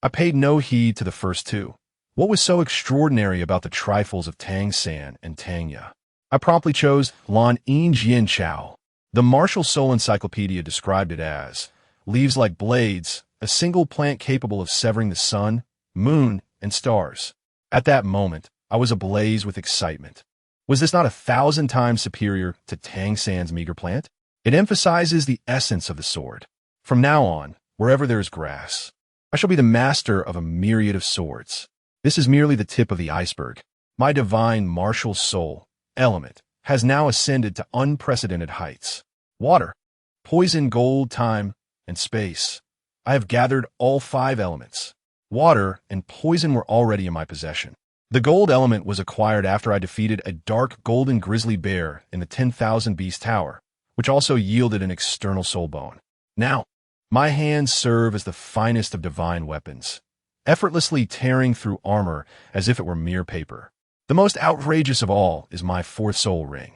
I paid no heed to the first 2. What was so extraordinary about the trifles of Tang San and Tang Ya? I promptly chose Lan Yin Jian Chao. The Martial Soul Encyclopedia described it as leaves like blades, a single plant capable of severing the sun, moon, and stars. At that moment, I was ablaze with excitement. Was this not 1,000 times superior to Tang San's meager plant? It emphasizes the essence of the sword. From now on, wherever there is grass, I shall be the master of a myriad of swords. This is merely the tip of the iceberg. My divine martial soul element has now ascended to unprecedented heights. Water, poison, gold, time, and space. I have gathered all 5 elements. Water and poison were already in my possession. The gold element was acquired after I defeated a dark golden grizzly bear in the 10,000 Beast Tower, which also yielded an external soul bone. Now, my hands serve as the finest of divine weapons, effortlessly tearing through armor as if it were mere paper. The most outrageous of all is my 4th soul ring.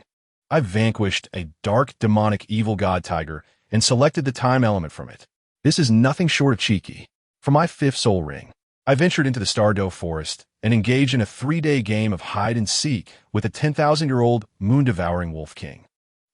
I vanquished a dark, demonic, evil god tiger and selected the time element from it. This is nothing short of cheeky. For my 5th soul ring, I ventured into the Stardow Forest and engaged in a 3-day game of hide-and-seek with a 10,000-year-old moon-devouring Wolf King.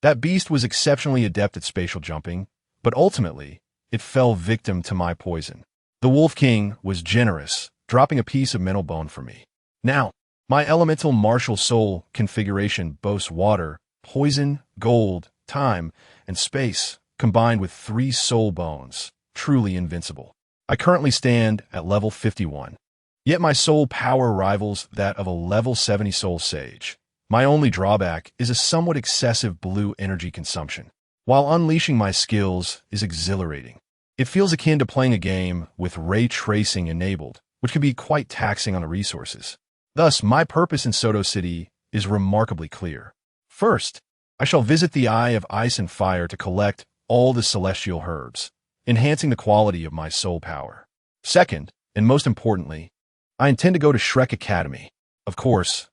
That beast was exceptionally adept at spatial jumping, but ultimately, it fell victim to my poison. The Wolf King was generous, dropping a piece of mental bone for me. Now, my elemental martial soul configuration boasts water, poison, gold, time, and space, combined with 3 soul bones, truly invincible. I currently stand at level 51, yet my soul power rivals that of a level 70 soul sage. My only drawback is a somewhat excessive blue energy consumption. While unleashing my skills is exhilarating, it feels akin to playing a game with ray tracing enabled, which can be quite taxing on the resources. Thus, my purpose in Soto City is remarkably clear. First, I shall visit the Eye of Ice and Fire to collect all the celestial herbs, enhancing the quality of my soul power. Second, and most importantly, I intend to go to Shrek Academy. Of course,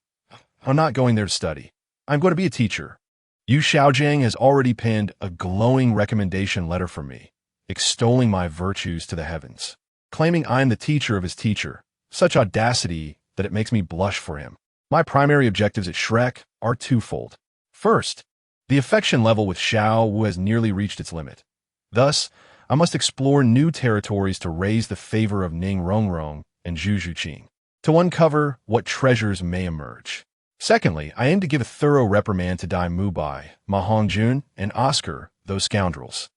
I'm not going there to study. I'm going to be a teacher. Yu Xiaojiang has already penned a glowing recommendation letter for me, extolling my virtues to the heavens, claiming I am the teacher of his teacher, such audacity that it makes me blush for him. My primary objectives at Shrek are twofold. First, the affection level with Xiao Wu has nearly reached its limit. Thus, I must explore new territories to raise the favor of Ning Rongrong and Zhu Zhuqing, to uncover what treasures may emerge. Secondly, I aim to give a thorough reprimand to Dai Mubai, Ma Hongjun, and Oscar, those scoundrels.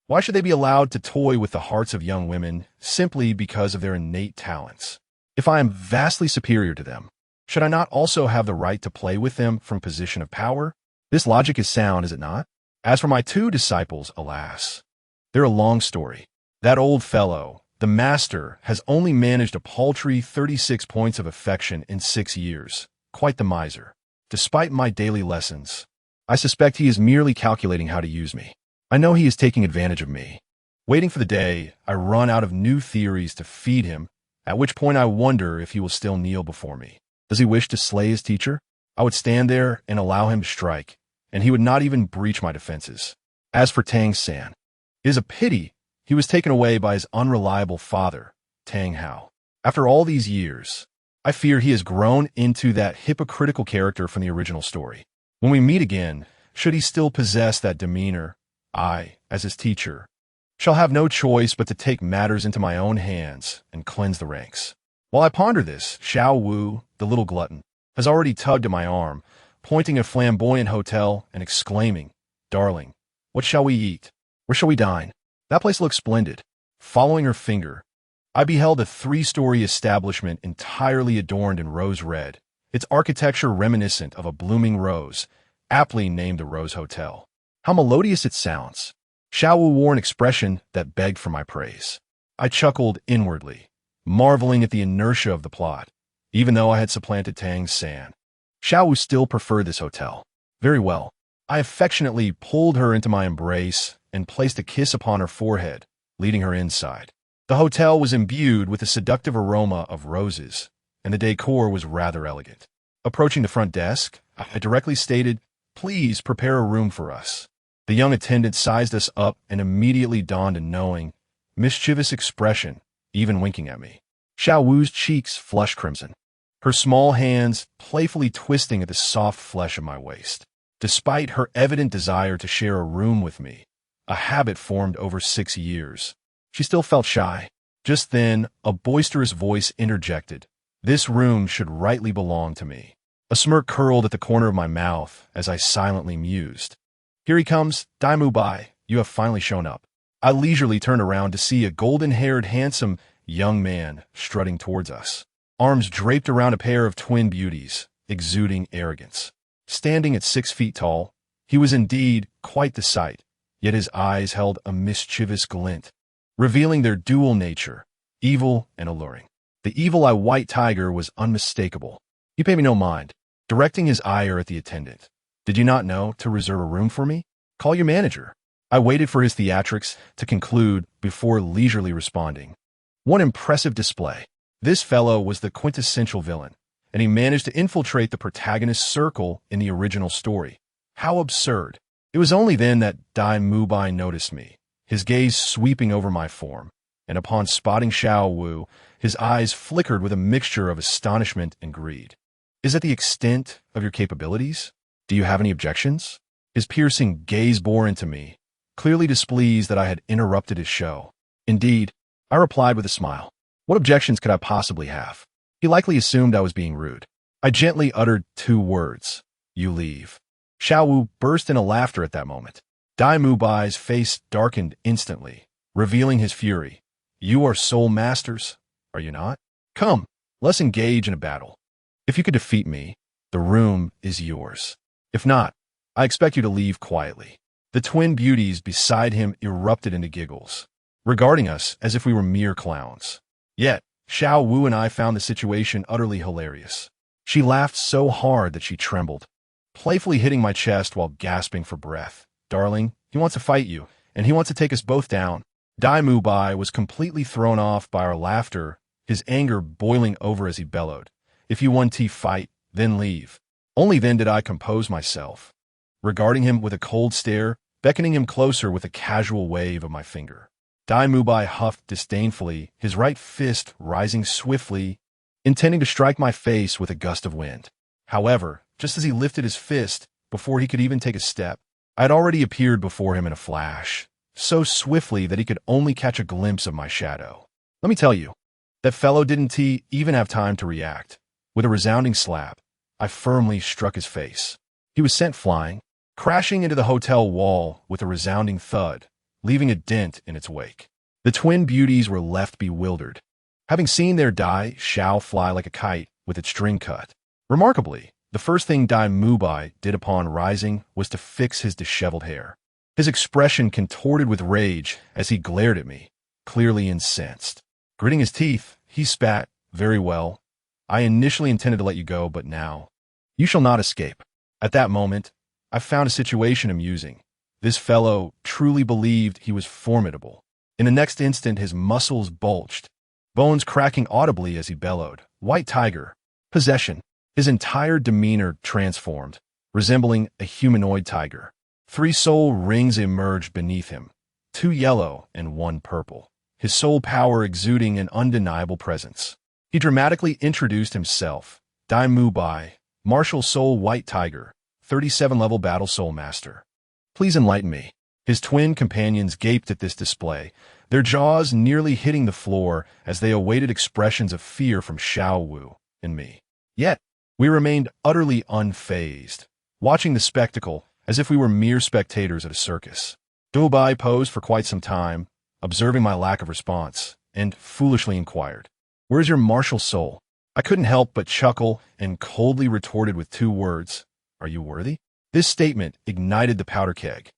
Why should they be allowed to toy with the hearts of young women simply because of their innate talents? If I am vastly superior to them, should I not also have the right to play with them from a position of power? This logic is sound, is it not? As for my 2 disciples, alas, they're a long story. That old fellow, the master, has only managed a paltry 36 points of affection in 6 years. Quite the miser. Despite my daily lessons, I suspect he is merely calculating how to use me. I know he is taking advantage of me. Waiting for the day, I run out of new theories to feed him, at which point I wonder if he will still kneel before me. Does he wish to slay his teacher? I would stand there and allow him to strike, and he would not even breach my defenses. As for Tang San, it is a pity he was taken away by his unreliable father, Tang Hao. After all these years, I fear he has grown into that hypocritical character from the original story. When we meet again, should he still possess that demeanor, I, as his teacher, shall have no choice but to take matters into my own hands and cleanse the ranks. While I ponder this, Xiao Wu, the little glutton, has already tugged at my arm, pointing at a flamboyant hotel and exclaiming, "Darling, what shall we eat? Where shall we dine?" That place looks splendid. Following her finger, I beheld a 3-story establishment entirely adorned in rose red, its architecture reminiscent of a blooming rose, aptly named the Rose Hotel. How melodious it sounds. Xiao Wu wore an expression that begged for my praise. I chuckled inwardly, marveling at the inertia of the plot. Even though I had supplanted Tang San, Xiao Wu still preferred this hotel. Very well. I affectionately pulled her into my embrace and placed a kiss upon her forehead, leading her inside. The hotel was imbued with a seductive aroma of roses, and the decor was rather elegant. Approaching the front desk, I directly stated, "Please prepare a room for us." The young attendant sized us up and immediately donned a knowing, mischievous expression, even winking at me. Xiao Wu's cheeks flushed crimson, her small hands playfully twisting at the soft flesh of my waist. Despite her evident desire to share a room with me, a habit formed over 6 years, she still felt shy. Just then, a boisterous voice interjected, "This room should rightly belong to me." A smirk curled at the corner of my mouth as I silently mused. "Here he comes, Dai Mu Bai, you have finally shown up." I leisurely turned around to see a golden-haired, handsome young man strutting towards us, arms draped around a pair of twin beauties, exuding arrogance. Standing at 6 feet tall, he was indeed quite the sight, yet his eyes held a mischievous glint, revealing their dual nature, evil and alluring. The evil-eye white tiger was unmistakable. He paid me no mind, directing his ire at the attendant. "Did you not know to reserve a room for me? Call your manager." I waited for his theatrics to conclude before leisurely responding. One impressive display. This fellow was the quintessential villain, and he managed to infiltrate the protagonist's circle in the original story. How absurd. It was only then that Dai Mu Bai noticed me, his gaze sweeping over my form, and upon spotting Xiao Wu, his eyes flickered with a mixture of astonishment and greed. "Is that the extent of your capabilities? Do you have any objections?" His piercing gaze bore into me, clearly displeased that I had interrupted his show. "Indeed," I replied with a smile. "What objections could I possibly have?" He likely assumed I was being rude. I gently uttered 2 words, "You leave." Xiao Wu burst into laughter at that moment. Dai Mu Bai's face darkened instantly, revealing his fury. "You are soul masters, are you not? Come, let's engage in a battle. If you could defeat me, the room is yours. If not, I expect you to leave quietly." The twin beauties beside him erupted into giggles, regarding us as if we were mere clowns. Yet, Xiao Wu and I found the situation utterly hilarious. She laughed so hard that she trembled, playfully hitting my chest while gasping for breath. "Darling, he wants to fight you, and he wants to take us both down." Dai Mu Bai was completely thrown off by our laughter, his anger boiling over as he bellowed, "If you want to fight, then leave." Only then did I compose myself, regarding him with a cold stare, beckoning him closer with a casual wave of my finger. Dai Mu Bai huffed disdainfully, his right fist rising swiftly, intending to strike my face with a gust of wind. However, just as he lifted his fist, before he could even take a step, I had already appeared before him in a flash, so swiftly that he could only catch a glimpse of my shadow. Let me tell you, that fellow didn't even have time to react. With a resounding slap, I firmly struck his face. He was sent flying, crashing into the hotel wall with a resounding thud, leaving a dent in its wake. The twin beauties were left bewildered, having seen their Dai Xiao fly like a kite with its string cut. Remarkably, the first thing Dai Mu Bai did upon rising was to fix his disheveled hair. His expression contorted with rage as he glared at me, clearly incensed. Gritting his teeth, he spat, "Very well. I initially intended to let you go, but now you shall not escape." At that moment, I found a situation amusing. This fellow truly believed he was formidable. In the next instant, his muscles bulged, bones cracking audibly as he bellowed, "White tiger, possession." His entire demeanor transformed, resembling a humanoid tiger. 3 soul rings emerged beneath him, 2 yellow and 1 purple, his soul power exuding an undeniable presence. He dramatically introduced himself, Dai Mu Bai, Martial Soul White Tiger, 37-level Battle Soul Master. Please enlighten me. His twin companions gaped at this display, their jaws nearly hitting the floor as they awaited expressions of fear from Xiao Wu and me. Yet, we remained utterly unfazed, watching the spectacle as if we were mere spectators at a circus. Dubai posed for quite some time, observing my lack of response, and foolishly inquired, "Where's your martial soul?" I couldn't help but chuckle and coldly retorted with 2 words, "Are you worthy?" This statement ignited the powder keg,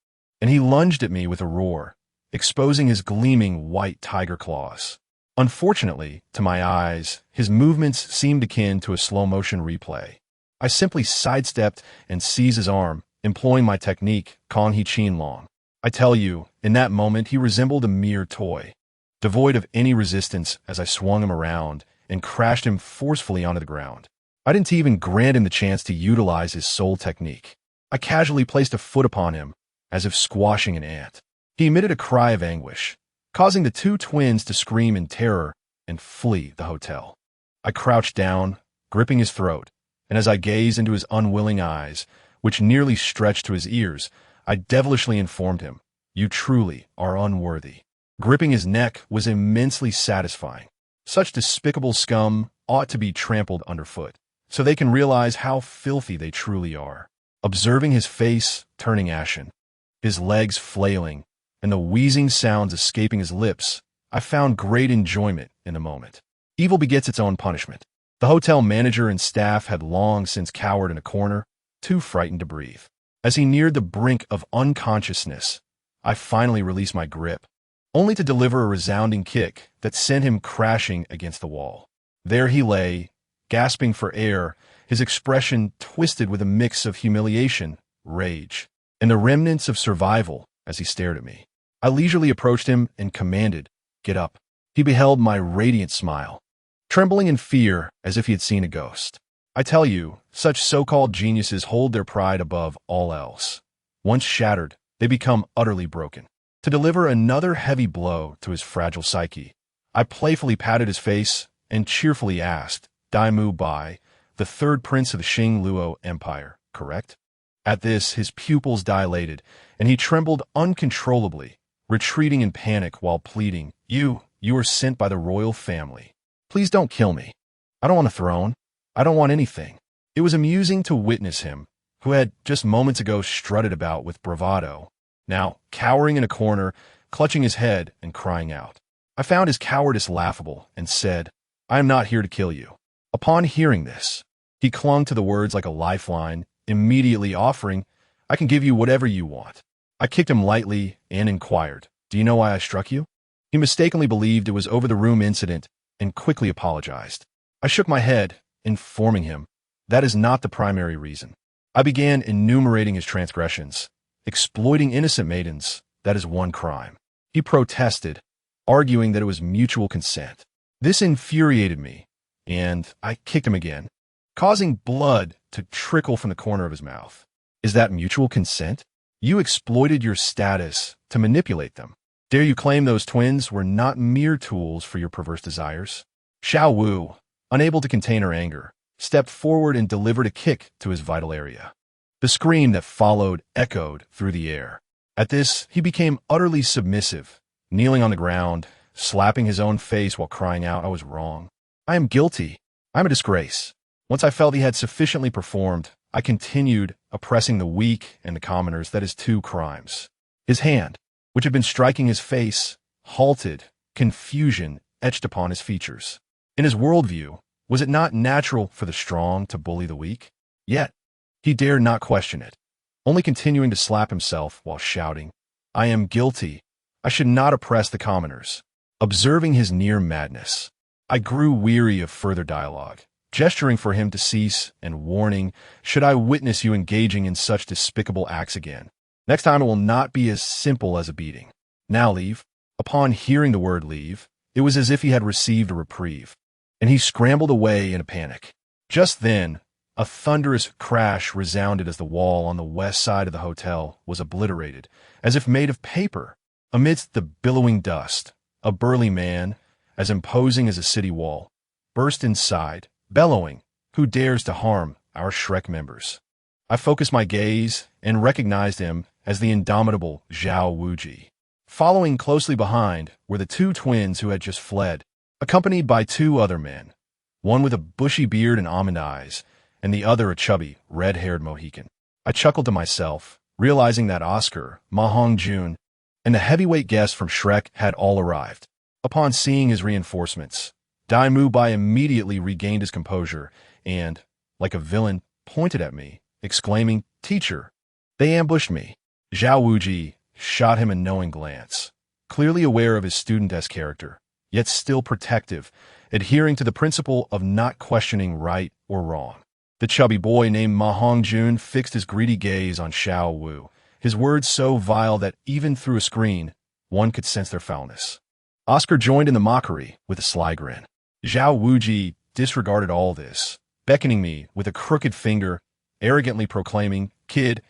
and he lunged at me with a roar, exposing his gleaming white tiger claws. Unfortunately, to my eyes, his movements seemed akin to a slow-motion replay. I simply sidestepped and seized his arm, employing my technique, Kong He Chin Long. I tell you, in that moment he resembled a mere toy, devoid of any resistance as I swung him around and crashed him forcefully onto the ground. I didn't even grant him the chance to utilize his soul technique. I casually placed a foot upon him, as if squashing an ant. He emitted a cry of anguish, causing the 2 twins to scream in terror and flee the hotel. I crouched down, gripping his throat, and as I gazed into his unwilling eyes, which nearly stretched to his ears, I devilishly informed him, "You truly are unworthy." Gripping his neck was immensely satisfying. Such despicable scum ought to be trampled underfoot, so they can realize how filthy they truly are. Observing his face turning ashen, his legs flailing, and the wheezing sounds escaping his lips, I found great enjoyment in the moment. Evil begets its own punishment. The hotel manager and staff had long since cowered in a corner, too frightened to breathe. As he neared the brink of unconsciousness, I finally released my grip, only to deliver a resounding kick that sent him crashing against the wall. There he lay, gasping for air, his expression twisted with a mix of humiliation, rage, and the remnants of survival as he stared at me. I leisurely approached him and commanded, "Get up." He beheld my radiant smile, trembling in fear as if he had seen a ghost. I tell you, such so-called geniuses hold their pride above all else. Once shattered, they become utterly broken. To deliver another heavy blow to his fragile psyche, I playfully patted his face and cheerfully asked, "Dai Mu Bai, the 3rd prince of the Xing Luo Empire, correct?" At this, his pupils dilated, and he trembled uncontrollably, retreating in panic while pleading, You are sent by the royal family. Please don't kill me. I don't want a throne. I don't want anything." It was amusing to witness him, who had just moments ago strutted about with bravado, now cowering in a corner, clutching his head and crying out. I found his cowardice laughable and said, "I am not here to kill you." Upon hearing this, he clung to the words like a lifeline, immediately offering, "I can give you whatever you want." I kicked him lightly and inquired, "Do you know why I struck you?" He mistakenly believed it was over the room incident and quickly apologized. I shook my head, informing him, "That is not the primary reason." I began enumerating his transgressions. Exploiting innocent maidens, that is one crime. He protested, arguing that it was mutual consent. This infuriated me, and I kicked him again, causing blood to trickle from the corner of his mouth. Is that mutual consent? You exploited your status to manipulate them. Dare you claim those twins were not mere tools for your perverse desires? Xiao Wu, unable to contain her anger, stepped forward and delivered a kick to his vital area. The scream that followed echoed through the air. At this, he became utterly submissive, kneeling on the ground, slapping his own face while crying out, "I was wrong. I am guilty. I am a disgrace." Once I felt he had sufficiently performed, I continued oppressing the weak and the commoners, that is 2 crimes. His hand, which had been striking his face, halted, confusion etched upon his features. In his worldview, was it not natural for the strong to bully the weak? Yet, he dared not question it, only continuing to slap himself while shouting, "I am guilty. I should not oppress the commoners." observing his near madness. I grew weary of further dialogue, gesturing for him to cease and warning, should I witness you engaging in such despicable acts again. Next time it will not be as simple as a beating. Now leave. Upon hearing the word leave, it was as if he had received a reprieve, and he scrambled away in a panic. Just then, a thunderous crash resounded as the wall on the west side of the hotel was obliterated, as if made of paper. Amidst the billowing dust, a burly man, as imposing as a city wall, burst inside, bellowing, "Who dares to harm our Shrek members?" I focused my gaze and recognized him as the indomitable Zhao Wuji. Following closely behind were the two twins who had just fled, accompanied by two other men, one with a bushy beard and almond eyes, and the other a chubby, red-haired Mohican. I chuckled to myself, realizing that Oscar, Ma Hong-jun, and the heavyweight guest from Shrek had all arrived. Upon seeing his reinforcements, Dai Mu Bai immediately regained his composure and, like a villain, pointed at me, exclaiming, "Teacher, they ambushed me." Zhao Wuji shot him a knowing glance, clearly aware of his student-esque character, yet still protective, adhering to the principle of not questioning right or wrong. The chubby boy named Ma Hong-jun fixed his greedy gaze on Xiao Wu, his words so vile that even through a screen, one could sense their foulness. Oscar joined in the mockery with a sly grin. Zhao Wuji disregarded all this, beckoning me with a crooked finger, arrogantly proclaiming, "Kid,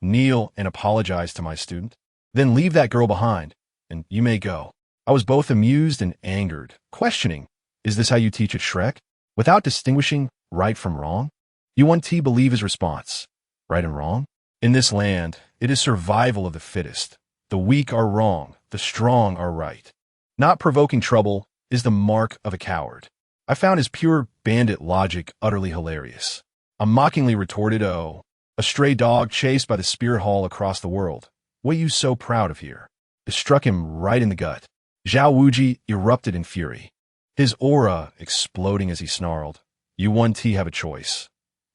kneel and apologize to my student. Then leave that girl behind, and you may go." I was both amused and angered, questioning, "Is this how you teach at Shrek? Without distinguishing right from wrong? You want to believe his response, right and wrong? In this land, it is survival of the fittest. The weak are wrong, the strong are right. Not provoking trouble is the mark of a coward." I found his pure bandit logic utterly hilarious. I mockingly retorted, "Oh, a stray dog chased by the spirit hall across the world. What are you so proud of here?" It struck him right in the gut. Zhao Wuji erupted in fury, his aura exploding as he snarled, "You 1T have a choice.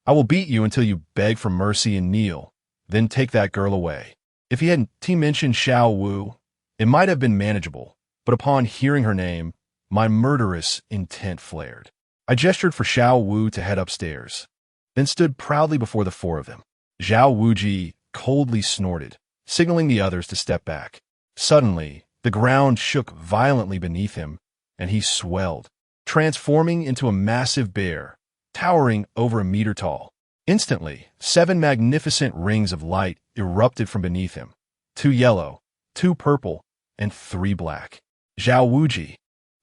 I will beat you until you beg for mercy and kneel, then take that girl away." If he hadn't mentioned Xiao Wu, it might have been manageable, but upon hearing her name, my murderous intent flared. I gestured for Xiao Wu to head upstairs, then stood proudly before the four of them. Zhao Wuji coldly snorted, signaling the others to step back. Suddenly, the ground shook violently beneath him, and he swelled, transforming into a massive bear, towering over 1 meter tall. Instantly, 7 magnificent rings of light erupted from beneath him, 2 yellow, 2 purple, and 3 black. Zhao Wuji,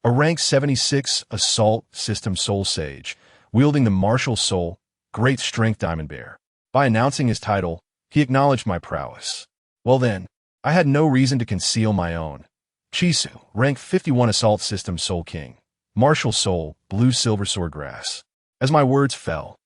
a rank 76 assault system soul sage, wielding the martial soul, great strength diamond bear. By announcing his title, he acknowledged my prowess. Well then, I had no reason to conceal my own. Chisu, rank 51 assault system soul king, martial soul, blue silver swordgrass. As my words fell,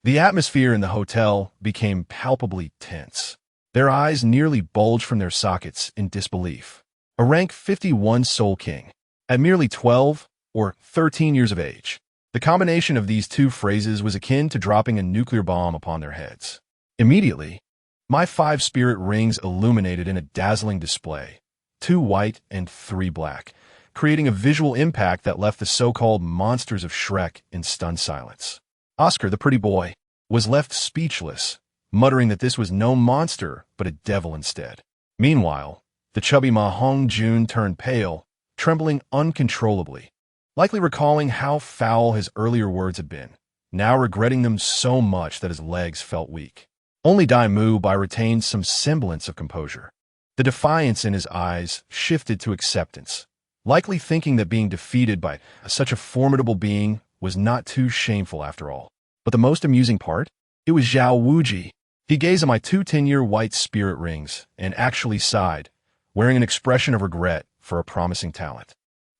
the atmosphere in the hotel became palpably tense. Their eyes nearly bulged from their sockets in disbelief. A rank 51 soul king, at merely 12 or 13 years of age. The combination of these two phrases was akin to dropping a nuclear bomb upon their heads. Immediately, my 5 spirit rings illuminated in a dazzling display, 2 white and 3 black, creating a visual impact that left the so-called monsters of Shrek in stunned silence. Oscar, the pretty boy, was left speechless, muttering that this was no monster but a devil instead. Meanwhile, the chubby Ma Hong-jun turned pale, trembling uncontrollably, likely recalling how foul his earlier words had been, now regretting them so much that his legs felt weak. Only Dai Mu Bai retained some semblance of composure. The defiance in his eyes shifted to acceptance, likely thinking that being defeated by such a formidable being was not too shameful after all. But the most amusing part? It was Zhao Wuji. He gazed at my 2 10-year white spirit rings and actually sighed, wearing an expression of regret for a promising talent.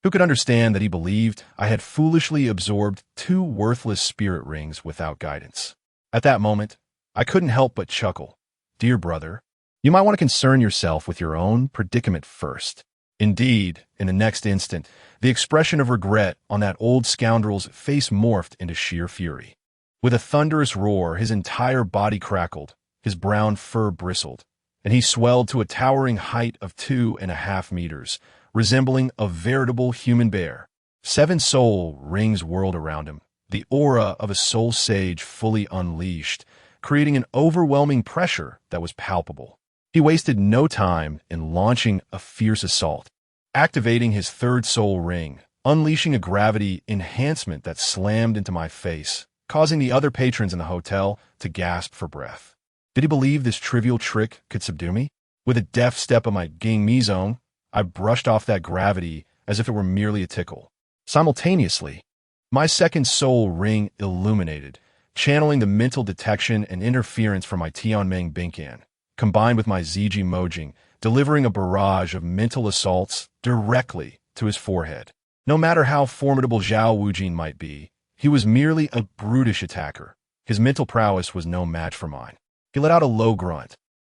Who could understand that he believed I had foolishly absorbed 2 worthless spirit rings without guidance? At that moment, I couldn't help but chuckle. Dear brother, you might want to concern yourself with your own predicament first. Indeed, in the next instant, the expression of regret on that old scoundrel's face morphed into sheer fury. With a thunderous roar, his entire body crackled, his brown fur bristled, and he swelled to a towering height of 2.5 meters, resembling a veritable human bear. 7 soul rings whirled around him, the aura of a soul sage fully unleashed, creating an overwhelming pressure that was palpable. He wasted no time in launching a fierce assault, activating his 3rd soul ring, unleashing a gravity enhancement that slammed into my face, causing the other patrons in the hotel to gasp for breath. Did he believe this trivial trick could subdue me? With a deft step of my gang mi zone, I brushed off that gravity as if it were merely a tickle. Simultaneously, my 2nd soul ring illuminated, channeling the mental detection and interference from my Tianmeng Binkan, combined with my Ziji Mojing, delivering a barrage of mental assaults directly to his forehead. No matter how formidable Zhao Wujin might be, he was merely a brutish attacker. His mental prowess was no match for mine. He let out a low grunt.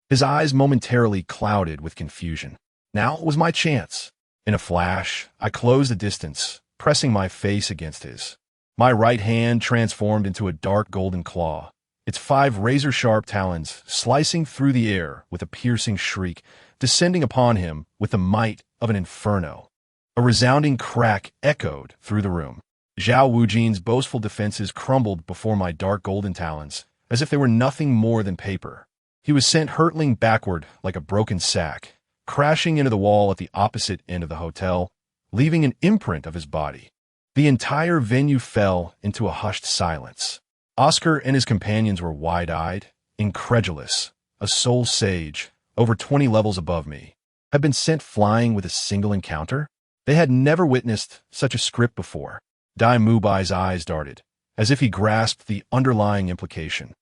His eyes momentarily clouded with confusion. Now was my chance. In a flash, I closed the distance, pressing my face against his. My right hand transformed into a dark golden claw, its 5 razor-sharp talons slicing through the air with a piercing shriek, descending upon him with the might of an inferno. A resounding crack echoed through the room. Zhao Wujin's boastful defenses crumbled before my dark golden talons, as if they were nothing more than paper. He was sent hurtling backward like a broken sack, crashing into the wall at the opposite end of the hotel, leaving an imprint of his body. The entire venue fell into a hushed silence. Oscar and his companions were wide-eyed, incredulous. A soul sage, over 20 levels above me, had been sent flying with a single encounter? They had never witnessed such a script before. Dai Mubai's eyes darted, as if he grasped the underlying implication,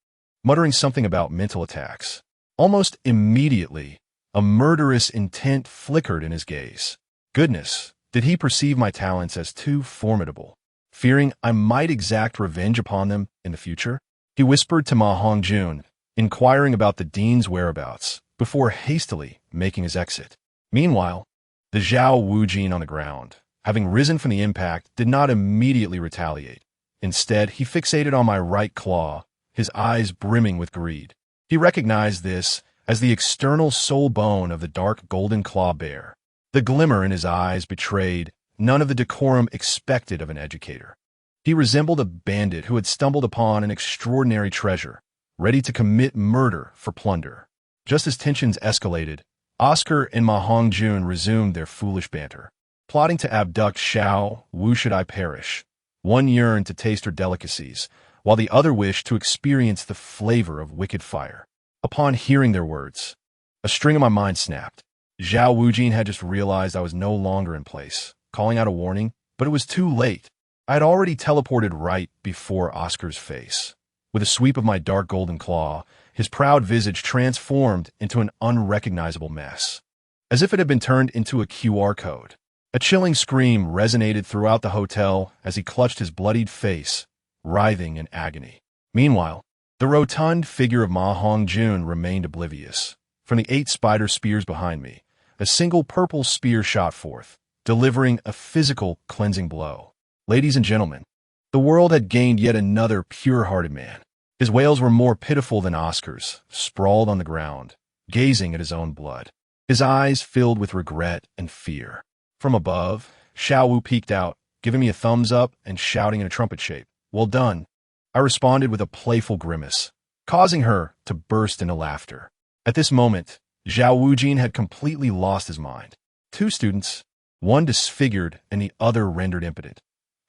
muttering something about mental attacks. Almost immediately, a murderous intent flickered in his gaze. Goodness, did he perceive my talents as too formidable? Fearing I might exact revenge upon them in the future, he whispered to Ma Hongjun, inquiring about the dean's whereabouts, before hastily making his exit. Meanwhile, the Zhao Wujin on the ground, having risen from the impact, did not immediately retaliate. Instead, he fixated on my right claw, his eyes brimming with greed. He recognized this as the external soul bone of the dark golden claw bear. The glimmer in his eyes betrayed none of the decorum expected of an educator. He resembled a bandit who had stumbled upon an extraordinary treasure, ready to commit murder for plunder. Just as tensions escalated, Oscar and Ma Hongjun resumed their foolish banter. Plotting to abduct Xiao Wu should I perish. One yearned to taste her delicacies, while the other wished to experience the flavor of wicked fire. Upon hearing their words, a string of my mind snapped. Zhao Wujin had just realized I was no longer in place, calling out a warning, but it was too late. I had already teleported right before Oscar's face. With a sweep of my dark golden claw, his proud visage transformed into an unrecognizable mess, as if it had been turned into a QR code. A chilling scream resonated throughout the hotel as he clutched his bloodied face, writhing in agony. Meanwhile, the rotund figure of Ma Hongjun remained oblivious. From the 8 spider spears behind me, a single purple spear shot forth, delivering a physical cleansing blow. Ladies and gentlemen, the world had gained yet another pure-hearted man. His wails were more pitiful than Oscar's, sprawled on the ground, gazing at his own blood, his eyes filled with regret and fear. From above, Xiao Wu peeked out, giving me a thumbs up and shouting in a trumpet shape, "Well done." I responded with a playful grimace, causing her to burst into laughter. At this moment, Zhao Wujin had completely lost his mind. 2 students, one disfigured and the other rendered impotent.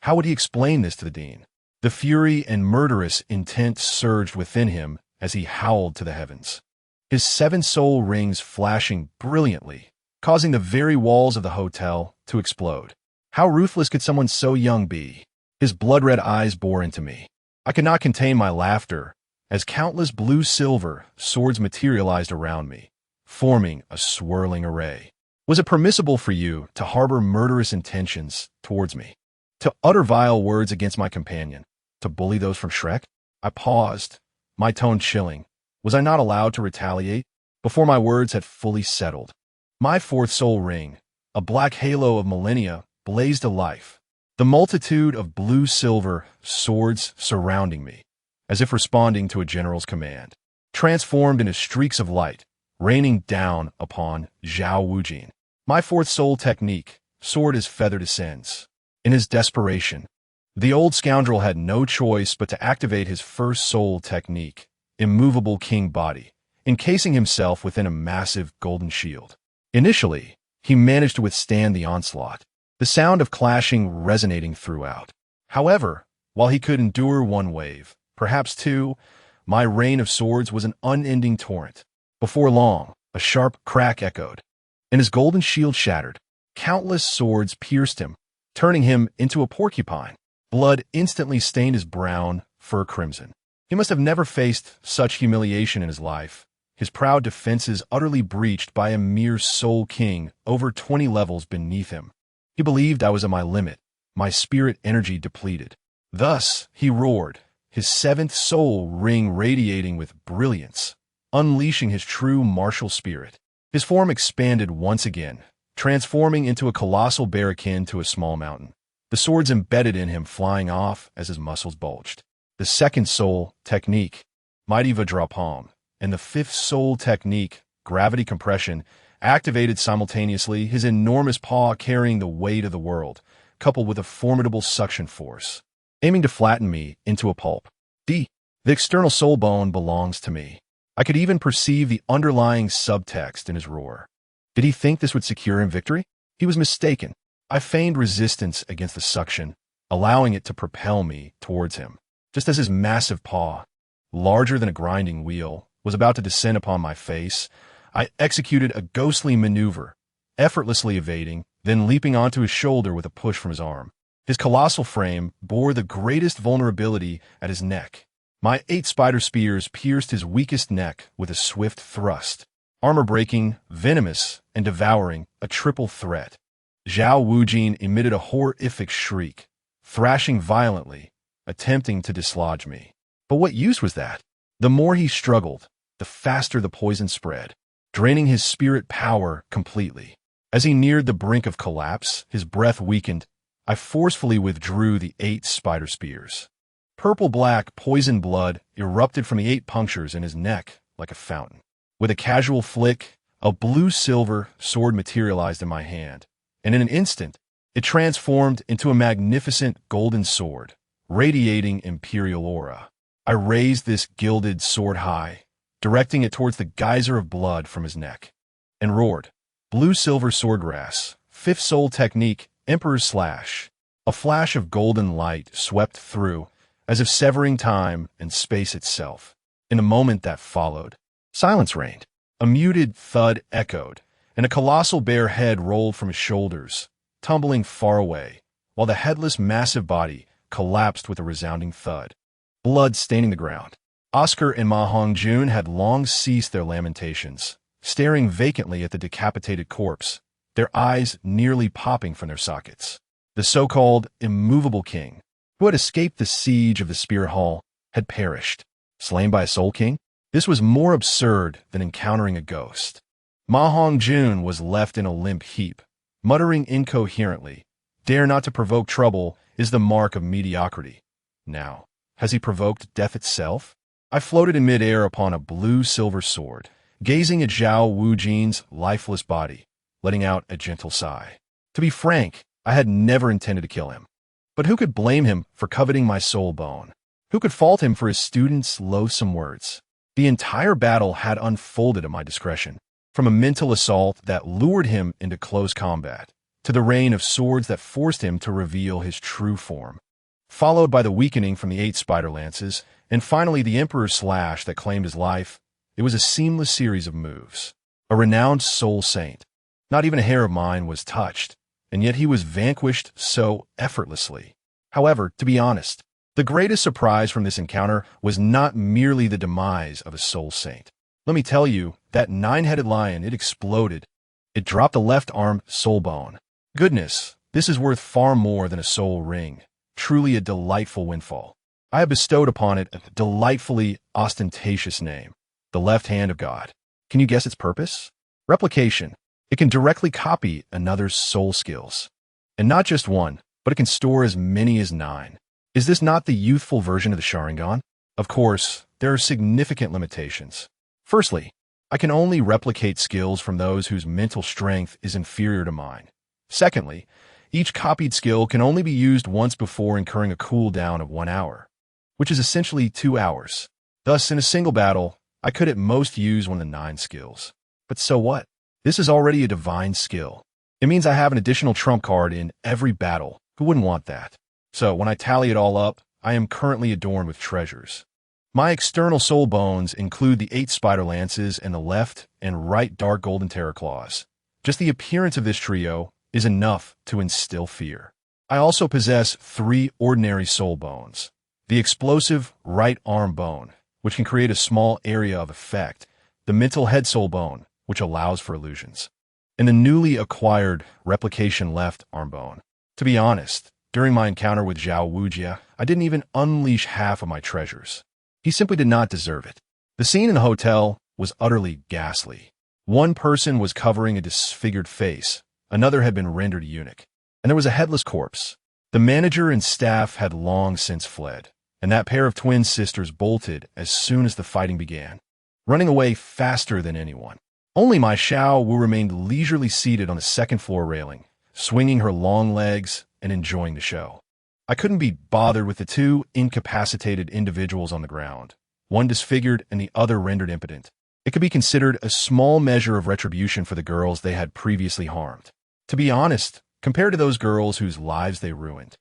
How would he explain this to the dean? The fury and murderous intent surged within him as he howled to the heavens, his 7 soul rings flashing brilliantly, causing the very walls of the hotel to explode. How ruthless could someone so young be? His blood-red eyes bore into me. I could not contain my laughter as countless blue-silver swords materialized around me, forming a swirling array. Was it permissible for you to harbor murderous intentions towards me? To utter vile words against my companion? To bully those from Shrek? I paused, my tone chilling. Was I not allowed to retaliate? Before my words had fully settled, my 4th soul ring, a black halo of millennia, blazed to life. The multitude of blue-silver swords surrounding me, as if responding to a general's command, transformed into streaks of light, raining down upon Zhao Wujin. My fourth soul technique, sword as feather descends. In his desperation, the old scoundrel had no choice but to activate his first soul technique, immovable king body, encasing himself within a massive golden shield. Initially, he managed to withstand the onslaught, the sound of clashing resonating throughout. However, while he could endure one wave, perhaps two, my rain of swords was an unending torrent. Before long, a sharp crack echoed, and his golden shield shattered. Countless swords pierced him, turning him into a porcupine. Blood instantly stained his brown fur crimson. He must have never faced such humiliation in his life, his proud defenses utterly breached by a mere soul king over 20 levels beneath him. He believed I was at my limit, my spirit energy depleted. Thus, he roared, his seventh soul ring radiating with brilliance, unleashing his true martial spirit. His form expanded once again, transforming into a colossal bear akin to a small mountain, the swords embedded in him flying off as his muscles bulged. The second soul technique, mighty Vajrapalm, and the fifth soul technique, gravity compression, activated simultaneously, his enormous paw carrying the weight of the world, coupled with a formidable suction force, aiming to flatten me into a pulp. The external soul bone belongs to me. I could even perceive the underlying subtext in his roar. Did he think this would secure him victory? He was mistaken. I feigned resistance against the suction, allowing it to propel me towards him. Just as his massive paw, larger than a grinding wheel, was about to descend upon my face, I executed a ghostly maneuver, effortlessly evading, then leaping onto his shoulder with a push from his arm. His colossal frame bore the greatest vulnerability at his neck. My 8 spider spears pierced his weakest neck with a swift thrust, armor-breaking, venomous, and devouring, a triple threat. Zhao Wujin emitted a horrific shriek, thrashing violently, attempting to dislodge me. But what use was that? The more he struggled, the faster the poison spread, draining his spirit power completely. As he neared the brink of collapse, his breath weakened. I forcefully withdrew the 8 spider spears. Purple-black poison blood erupted from the 8 punctures in his neck like a fountain. With a casual flick, a blue-silver sword materialized in my hand, and in an instant, it transformed into a magnificent golden sword, radiating imperial aura. I raised this gilded sword high, directing it towards the geyser of blood from his neck, and roared, "Blue-silver swordgrass, 5th soul technique, Emperor's Slash." A flash of golden light swept through, as if severing time and space itself. In a moment that followed, silence reigned. A muted thud echoed, and a colossal bear head rolled from his shoulders, tumbling far away, while the headless massive body collapsed with a resounding thud, blood staining the ground. Oscar and Ma Hongjun had long ceased their lamentations, staring vacantly at the decapitated corpse, their eyes nearly popping from their sockets. The so-called immovable king, who had escaped the siege of the Spirit Hall, had perished, slain by a soul king. This was more absurd than encountering a ghost. Ma Hongjun was left in a limp heap, muttering incoherently, "Dare not to provoke trouble is the mark of mediocrity." Now, has he provoked death itself? I floated in midair upon a blue-silver sword, gazing at Zhao Wujin's lifeless body, letting out a gentle sigh. To be frank, I had never intended to kill him. But who could blame him for coveting my soul bone? Who could fault him for his students' loathsome words? The entire battle had unfolded at my discretion, from a mental assault that lured him into close combat, to the rain of swords that forced him to reveal his true form, followed by the weakening from the 8 spider lances, and finally the Emperor's Slash that claimed his life. It was a seamless series of moves. A renowned soul saint. Not even a hair of mine was touched, and yet he was vanquished so effortlessly. However, to be honest, the greatest surprise from this encounter was not merely the demise of a soul saint. Let me tell you, that 9-headed lion, it exploded. It dropped the left arm soul bone. Goodness, this is worth far more than a soul ring. Truly a delightful windfall. I have bestowed upon it a delightfully ostentatious name, the left hand of God. Can you guess its purpose? Replication. It can directly copy another's soul skills. And not just one, but it can store as many as 9. Is this not the youthful version of the Sharingan? Of course, there are significant limitations. Firstly, I can only replicate skills from those whose mental strength is inferior to mine. Secondly, each copied skill can only be used once before incurring a cooldown of 1 hour, which is essentially 2 hours. Thus, in a single battle, I could at most use one of the 9 skills. But so what? This is already a divine skill. It means I have an additional trump card in every battle. Who wouldn't want that? So, when I tally it all up, I am currently adorned with treasures. My external soul bones include the 8 spider lances and the left and right dark golden terror claws. Just the appearance of this trio is enough to instill fear. I also possess 3 ordinary soul bones. The explosive right arm bone, which can create a small area of effect, the mental head soul bone, which allows for illusions, and the newly acquired replication left arm bone. To be honest, during my encounter with Zhao Wujia, I didn't even unleash half of my treasures. He simply did not deserve it. The scene in the hotel was utterly ghastly. One person was covering a disfigured face, another had been rendered a eunuch, and there was a headless corpse. The manager and staff had long since fled, and that pair of twin sisters bolted as soon as the fighting began, running away faster than anyone. Only my Xiao Wu remained leisurely seated on the second floor railing, swinging her long legs and enjoying the show. I couldn't be bothered with the 2 incapacitated individuals on the ground, one disfigured and the other rendered impotent. It could be considered a small measure of retribution for the girls they had previously harmed. To be honest, compared to those girls whose lives they ruined,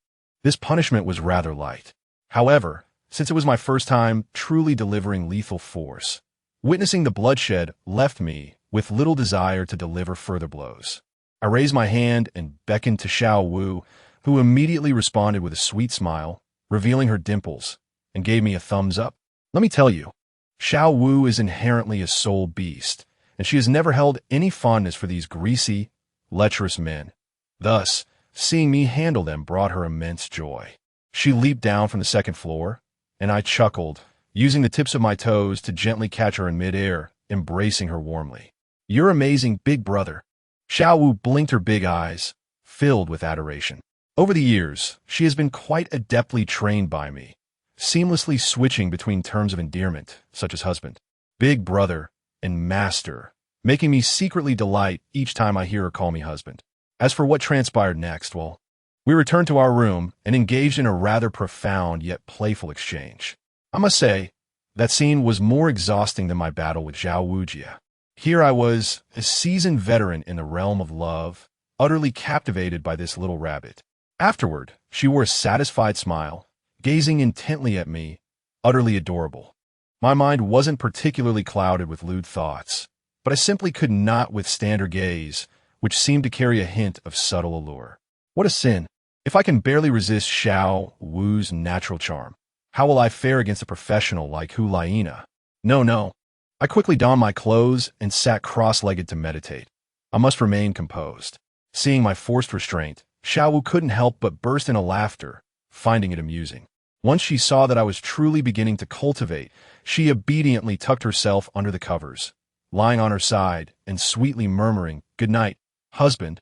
this punishment was rather light. However, since it was my first time truly delivering lethal force, witnessing the bloodshed left me with little desire to deliver further blows. I raised my hand and beckoned to Xiao Wu, who immediately responded with a sweet smile, revealing her dimples, and gave me a thumbs up. Let me tell you, Xiao Wu is inherently a soul beast, and she has never held any fondness for these greasy, lecherous men. Thus, seeing me handle them brought her immense joy. She leaped down from the second floor, and I chuckled, using the tips of my toes to gently catch her in midair, embracing her warmly. "You're amazing, big brother." Xiao Wu blinked her big eyes, filled with adoration. Over the years, she has been quite adeptly trained by me, seamlessly switching between terms of endearment, such as husband, big brother, and master, making me secretly delight each time I hear her call me husband. As for what transpired next, well, we returned to our room and engaged in a rather profound yet playful exchange. I must say, that scene was more exhausting than my battle with Zhao Wujia. Here I was, a seasoned veteran in the realm of love, utterly captivated by this little rabbit. Afterward, she wore a satisfied smile, gazing intently at me, utterly adorable. My mind wasn't particularly clouded with lewd thoughts, but I simply could not withstand her gaze, which seemed to carry a hint of subtle allure. What a sin! If I can barely resist Xiao Wu's natural charm, how will I fare against a professional like Hu Laina? No. I quickly donned my clothes and sat cross-legged to meditate. I must remain composed. Seeing my forced restraint, Xiao Wu couldn't help but burst into laughter, finding it amusing. Once she saw that I was truly beginning to cultivate, she obediently tucked herself under the covers, lying on her side and sweetly murmuring, "Good night, husband,"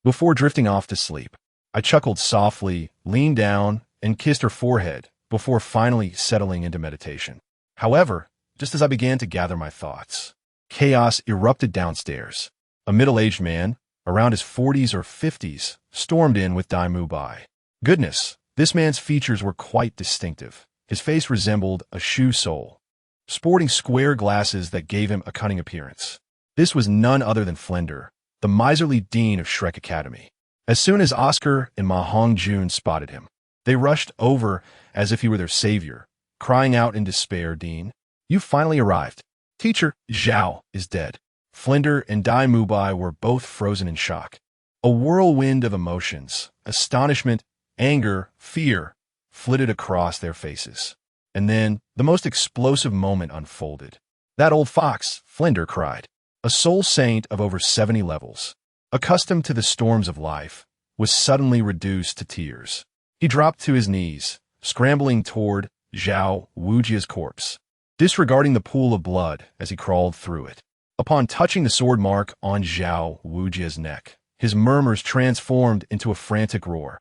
before drifting off to sleep. I chuckled softly, leaned down, and kissed her forehead before finally settling into meditation. However, just as I began to gather my thoughts, chaos erupted downstairs. A middle-aged man, around his 40s or 50s, stormed in with Dai Mubai. Goodness, this man's features were quite distinctive. His face resembled a shoe sole, sporting square glasses that gave him a cunning appearance. This was none other than Flender, the miserly dean of Shrek Academy. As soon as Oscar and Ma Hongjun spotted him, they rushed over as if he were their savior, crying out in despair, "Dean, you finally arrived. Teacher Zhao is dead." Flender and Dai Mubai were both frozen in shock. A whirlwind of emotions, astonishment, anger, fear, flitted across their faces. And then, the most explosive moment unfolded. "That old fox," Flender cried, a soul saint of over 70 levels, accustomed to the storms of life, was suddenly reduced to tears. He dropped to his knees, scrambling toward Zhao Wujia's corpse, disregarding the pool of blood as he crawled through it. Upon touching the sword mark on Zhao Wujia's neck, his murmurs transformed into a frantic roar.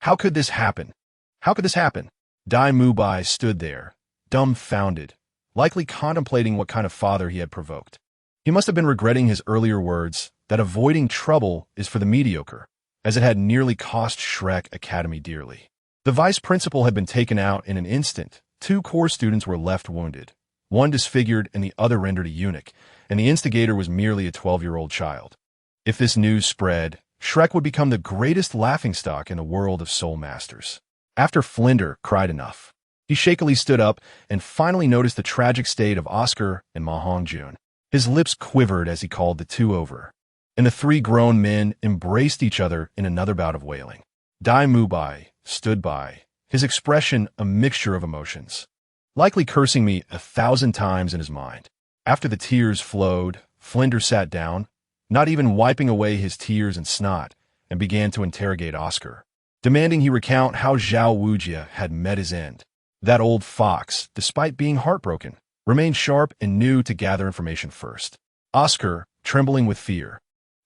How could this happen? How could this happen? Dai Mubai stood there, dumbfounded, likely contemplating what kind of father he had provoked. He must have been regretting his earlier words that avoiding trouble is for the mediocre, as it had nearly cost Shrek Academy dearly. The vice principal had been taken out in an instant. 2 core students were left wounded, one disfigured and the other rendered a eunuch, and the instigator was merely a 12-year-old child. If this news spread, Shrek would become the greatest laughingstock in the world of soul masters. After Flinder cried enough, he shakily stood up and finally noticed the tragic state of Oscar and Ma Hongjun. His lips quivered as he called the 2 over, and the 3 grown men embraced each other in another bout of wailing. Dai Mubai stood by, his expression a mixture of emotions, likely cursing me 1,000 times in his mind. After the tears flowed, Flinder sat down, not even wiping away his tears and snot, and began to interrogate Oscar, demanding he recount how Zhao Wujia had met his end. That old fox, despite being heartbroken, remained sharp and knew to gather information first. Oscar, trembling with fear,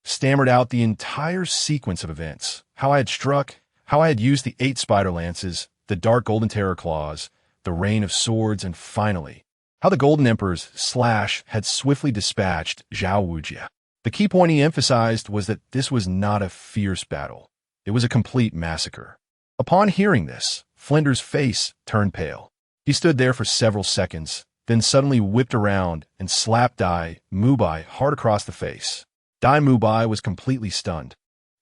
stammered out the entire sequence of events, how I had struck, how I had used the 8 spider lances, the dark golden terror claws, the rain of swords, and finally, how the Golden Emperor's slash had swiftly dispatched Zhao Wujia. The key point he emphasized was that this was not a fierce battle. It was a complete massacre. Upon hearing this, Flinder's face turned pale. He stood there for several seconds, then suddenly whipped around and slapped Dai Mubai hard across the face. Dai Mubai was completely stunned,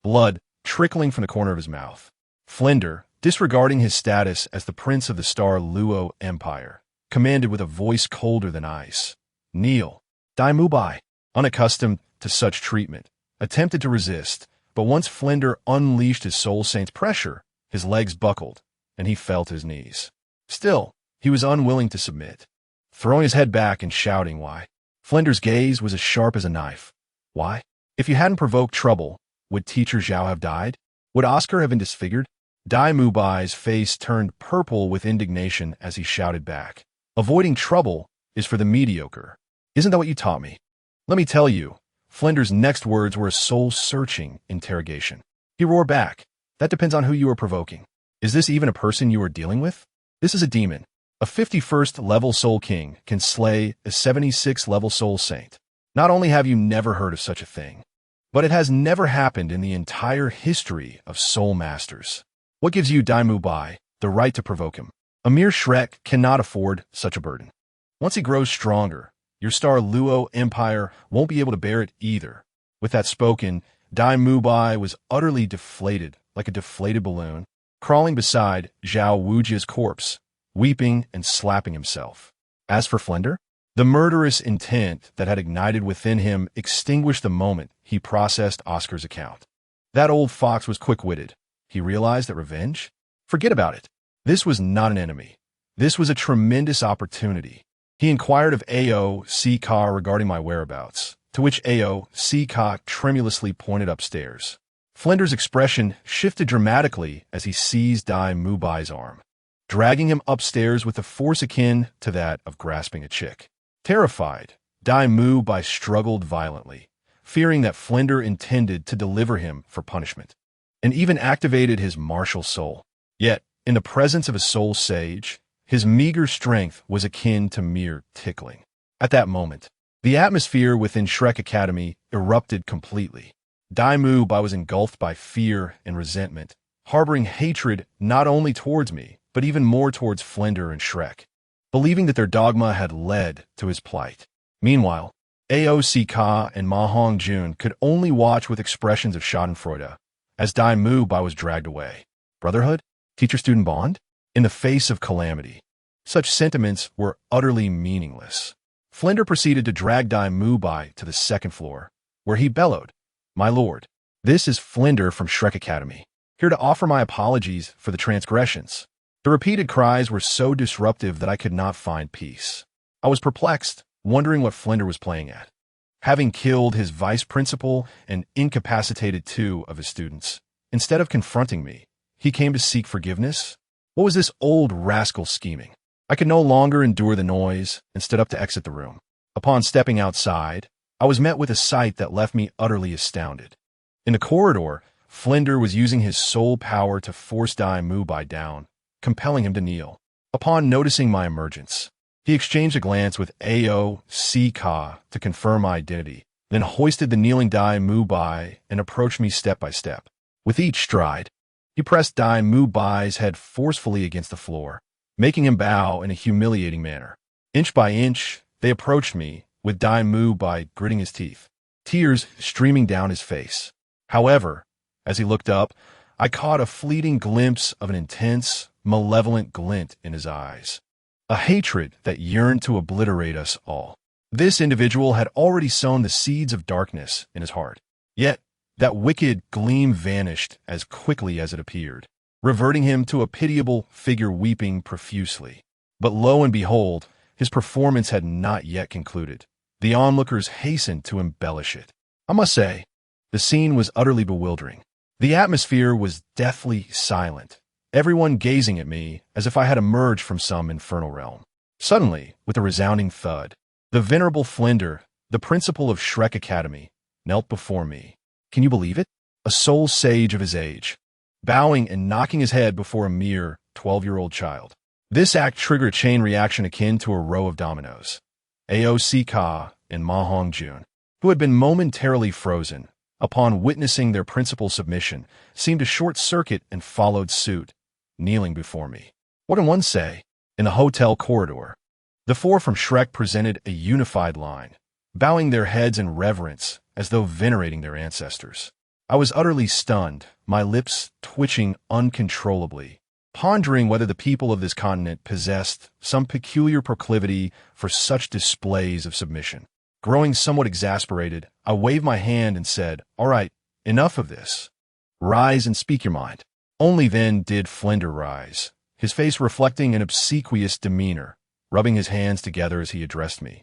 blood trickling from the corner of his mouth. Flinder, disregarding his status as the prince of the Star Luo Empire, commanded with a voice colder than ice, "Kneel." Dai Mubai, unaccustomed to such treatment, attempted to resist, but once Flinder unleashed his Soul Saint's pressure, his legs buckled, and he fell to his knees. Still, he was unwilling to submit, throwing his head back and shouting why. Flinder's gaze was as sharp as a knife. Why? If you hadn't provoked trouble, would Teacher Zhao have died? Would Oscar have been disfigured? Dai Mubai's face turned purple with indignation as he shouted back, "Avoiding trouble is for the mediocre. Isn't that what you taught me?" Let me tell you, Flinder's next words were a soul-searching interrogation. He roared back, "That depends on who you are provoking. Is this even a person you are dealing with? This is a demon. A 51st level Soul King can slay a 76th level Soul Saint. Not only have you never heard of such a thing, but it has never happened in the entire history of Soul Masters. What gives you, Dai Mubai, the right to provoke him? A mere Shrek cannot afford such a burden. Once he grows stronger, your Star Luo Empire won't be able to bear it either." With that spoken, Dai Mubai was utterly deflated, like a deflated balloon, crawling beside Zhao Wujia's corpse, weeping and slapping himself. As for Flinder, the murderous intent that had ignited within him extinguished the moment he processed Oscar's account. That old fox was quick-witted. He realized that revenge? Forget about it. This was not an enemy. This was a tremendous opportunity. He inquired of Ao Ka regarding my whereabouts, to which Ao Ka tremulously pointed upstairs. Flinder's expression shifted dramatically as he seized Dai Mubai's arm, dragging him upstairs with a force akin to that of grasping a chick. Terrified, Dai Mubai struggled violently, fearing that Flinder intended to deliver him for punishment, and even activated his martial soul. Yet, in the presence of a soul sage, his meager strength was akin to mere tickling. At that moment, the atmosphere within Shrek Academy erupted completely. Dai Mubai was engulfed by fear and resentment, harboring hatred not only towards me, but even more towards Flinder and Shrek, believing that their dogma had led to his plight. Meanwhile, Ao Ka and Ma Hongjun could only watch with expressions of schadenfreude as Dai Mubai was dragged away. Brotherhood? Teacher-student bond? In the face of calamity, such sentiments were utterly meaningless. Flinder proceeded to drag Dai Mubai to the 2nd floor, where he bellowed, "My lord, this is Flinder from Shrek Academy, here to offer my apologies for the transgressions." The repeated cries were so disruptive that I could not find peace. I was perplexed, wondering what Flinder was playing at. Having killed his vice principal and incapacitated 2 of his students, instead of confronting me, he came to seek forgiveness? What was this old rascal scheming? I could no longer endure the noise and stood up to exit the room. Upon stepping outside, I was met with a sight that left me utterly astounded. In the corridor, Flinder was using his soul power to force Dai Mubai down, compelling him to kneel. Upon noticing my emergence, He exchanged a glance with Ao to confirm my identity, then hoisted the kneeling Dai Mu Bai and approached me step by step. With each stride, he pressed Dai Mu Bai's head forcefully against the floor, making him bow in a humiliating manner. Inch by inch, they approached me, with Dai Mu Bai gritting his teeth, tears streaming down his face. However, as he looked up, I caught a fleeting glimpse of an intense, malevolent glint in his eyes. A hatred that yearned to obliterate us all. This individual had already sown the seeds of darkness in his heart. Yet, that wicked gleam vanished as quickly as it appeared, reverting him to a pitiable figure weeping profusely. But lo and behold, his performance had not yet concluded. The onlookers hastened to embellish it. I must say, the scene was utterly bewildering. The atmosphere was deathly silent, everyone gazing at me as if I had emerged from some infernal realm. Suddenly, with a resounding thud, the venerable Flender, the principal of Shrek Academy, knelt before me. Can you believe it? A soul sage of his age, bowing and knocking his head before a mere 12-year-old child. This act triggered a chain reaction akin to a row of dominoes. Ao and Ma Hongjun, who had been momentarily frozen, upon witnessing their principal's submission, seemed to short-circuit and followed suit, kneeling before me. What can one say? In the hotel corridor, the four from Shrek presented a unified line, bowing their heads in reverence as though venerating their ancestors. I was utterly stunned, my lips twitching uncontrollably, pondering whether the people of this continent possessed some peculiar proclivity for such displays of submission. Growing somewhat exasperated, I waved my hand and said, "All right, enough of this. Rise and speak your mind." Only then did Flender rise, his face reflecting an obsequious demeanor, rubbing his hands together as he addressed me.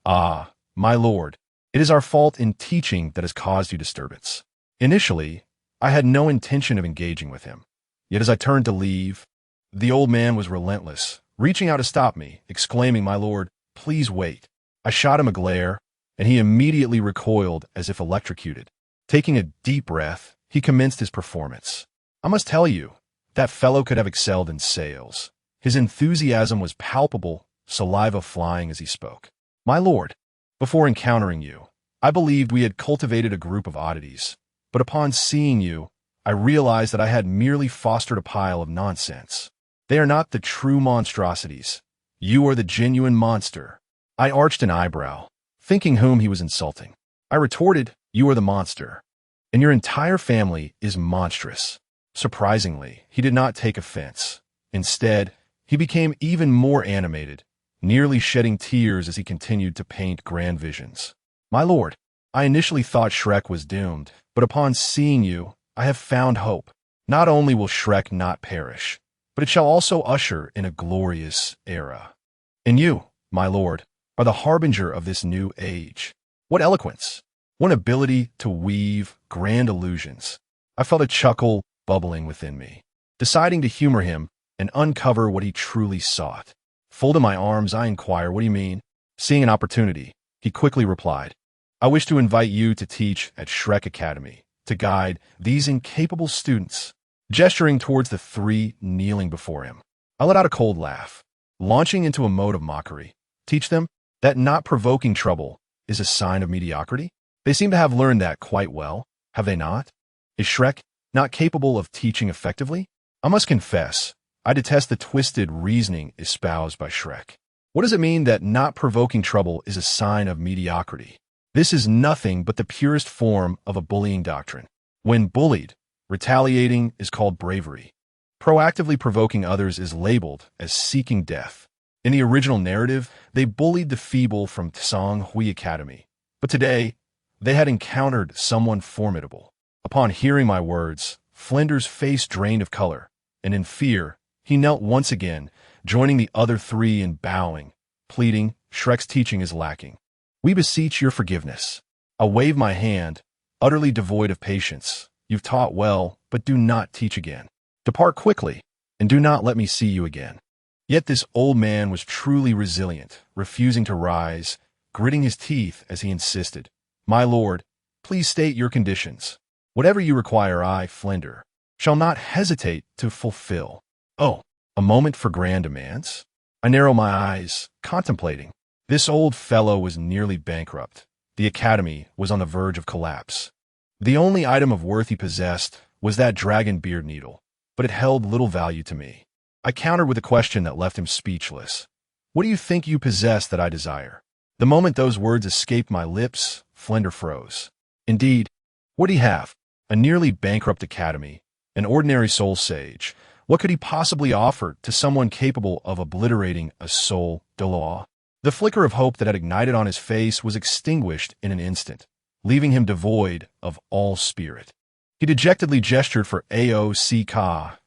"Ah, my lord, it is our fault in teaching that has caused you disturbance." Initially, I had no intention of engaging with him. Yet as I turned to leave, the old man was relentless, reaching out to stop me, exclaiming, "My lord, please wait." I shot him a glare, and he immediately recoiled as if electrocuted. Taking a deep breath, he commenced his performance. I must tell you, that fellow could have excelled in sales. His enthusiasm was palpable, saliva flying as he spoke. "My lord, before encountering you, I believed we had cultivated a group of oddities, but upon seeing you, I realized that I had merely fostered a pile of nonsense. They are not the true monstrosities. You are the genuine monster." I arched an eyebrow, thinking whom he was insulting. I retorted, "You are the monster, and your entire family is monstrous." Surprisingly, he did not take offense. Instead, he became even more animated, nearly shedding tears as he continued to paint grand visions. "My lord, I initially thought Shrek was doomed, but upon seeing you, I have found hope. Not only will Shrek not perish, but it shall also usher in a glorious era. And you, my lord, are the harbinger of this new age. What eloquence! What ability to weave grand illusions!" I felt a chuckle bubbling within me, deciding to humor him and uncover what he truly sought. Folding my arms, I inquire, "What do you mean?" Seeing an opportunity, he quickly replied, "I wish to invite you to teach at Shrek Academy, to guide these incapable students," gesturing towards the three kneeling before him. I let out a cold laugh, launching into a mode of mockery. Teach them that not provoking trouble is a sign of mediocrity? They seem to have learned that quite well, have they not? Is Shrek not capable of teaching effectively? I must confess, I detest the twisted reasoning espoused by Shrek. What does it mean that not provoking trouble is a sign of mediocrity? This is nothing but the purest form of a bullying doctrine. When bullied, retaliating is called bravery. Proactively provoking others is labeled as seeking death. In the original narrative, they bullied the feeble from Tsang Hui Academy, but today, they had encountered someone formidable. Upon hearing my words, Flender's face drained of color, and in fear, he knelt once again, joining the other three in bowing, pleading, "Shrek's teaching is lacking. We beseech your forgiveness." I waved my hand, utterly devoid of patience. "You've taught well, but do not teach again. Depart quickly, and do not let me see you again." Yet this old man was truly resilient, refusing to rise, gritting his teeth as he insisted, "My lord, please state your conditions. Whatever you require, I, Flender, shall not hesitate to fulfill." Oh, a moment for grand demands? I narrow my eyes, contemplating. This old fellow was nearly bankrupt. The academy was on the verge of collapse. The only item of worth he possessed was that dragon beard needle, but it held little value to me. I countered with a question that left him speechless. What do you think you possess that I desire? The moment those words escaped my lips, Flender froze. Indeed, what did he have? A nearly bankrupt academy, an ordinary soul sage. What could he possibly offer to someone capable of obliterating a soul, Douluo? The flicker of hope that had ignited on his face was extinguished in an instant, leaving him devoid of all spirit. He dejectedly gestured for Ao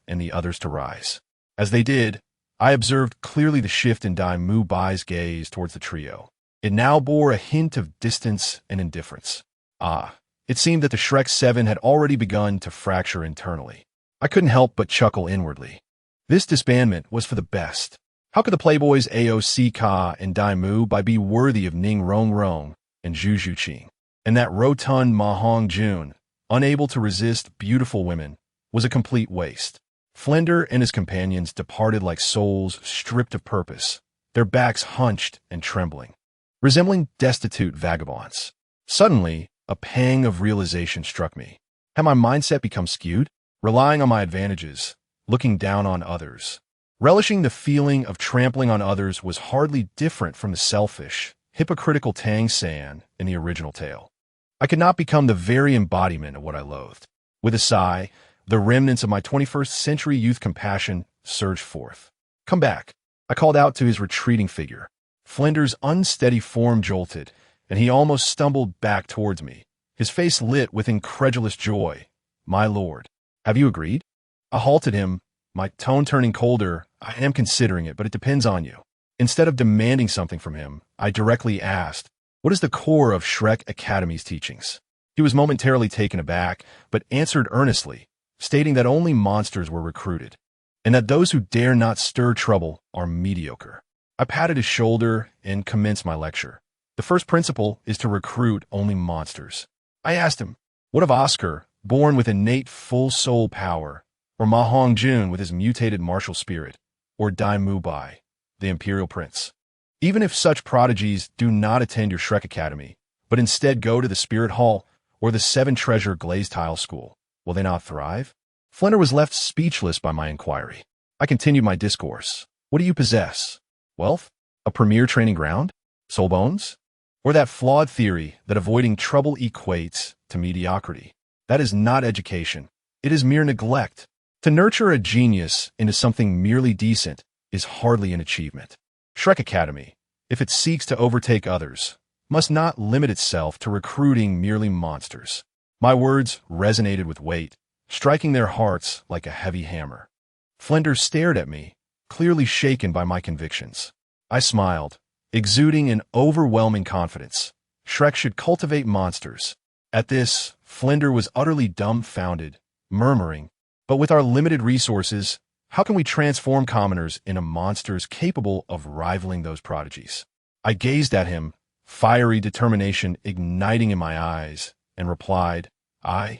and the others to rise. As they did, I observed clearly the shift in Dai Mu Bai's gaze towards the trio. It now bore a hint of distance and indifference. It seemed that the Shrek 7 had already begun to fracture internally. I couldn't help but chuckle inwardly. This disbandment was for the best. How could the playboys Ao and Dai Mu Bai be worthy of Ning Rong and Zhu Zhuqing? And that rotund Ma Hongjun, unable to resist beautiful women, was a complete waste. Flender and his companions departed like souls stripped of purpose, their backs hunched and trembling, resembling destitute vagabonds. Suddenly, a pang of realization struck me. Had my mindset become skewed? Relying on my advantages, looking down on others. Relishing the feeling of trampling on others was hardly different from the selfish, hypocritical Tang San in the original tale. I could not become the very embodiment of what I loathed. With a sigh, the remnants of my 21st century youth compassion surged forth. Come back, I called out to his retreating figure. Flender's unsteady form jolted, and he almost stumbled back towards me, his face lit with incredulous joy. My lord, have you agreed? I halted him, my tone turning colder. I am considering it, but it depends on you. Instead of demanding something from him, I directly asked, what is the core of Shrek Academy's teachings? He was momentarily taken aback, but answered earnestly, stating that only monsters were recruited, and that those who dare not stir trouble are mediocre. I patted his shoulder and commenced my lecture. The first principle is to recruit only monsters. I asked him, what of Oscar, born with innate full soul power, or Ma Hongjun with his mutated martial spirit, or Dai Mu Bai, the imperial prince? Even if such prodigies do not attend your Shrek Academy, but instead go to the Spirit Hall or the Seven Treasure Glazed Tile School, will they not thrive? Flender was left speechless by my inquiry. I continued my discourse. What do you possess? Wealth? A premier training ground? Soul bones? Or that flawed theory that avoiding trouble equates to mediocrity? That is not education. It is mere neglect. To nurture a genius into something merely decent is hardly an achievement. Shrek Academy, if it seeks to overtake others, must not limit itself to recruiting merely monsters. My words resonated with weight, striking their hearts like a heavy hammer. Flender stared at me, clearly shaken by my convictions. I smiled, exuding an overwhelming confidence. Shrek should cultivate monsters. At this, Flender was utterly dumbfounded, murmuring, but with our limited resources, how can we transform commoners into monsters capable of rivaling those prodigies? I gazed at him, fiery determination igniting in my eyes, and replied, I,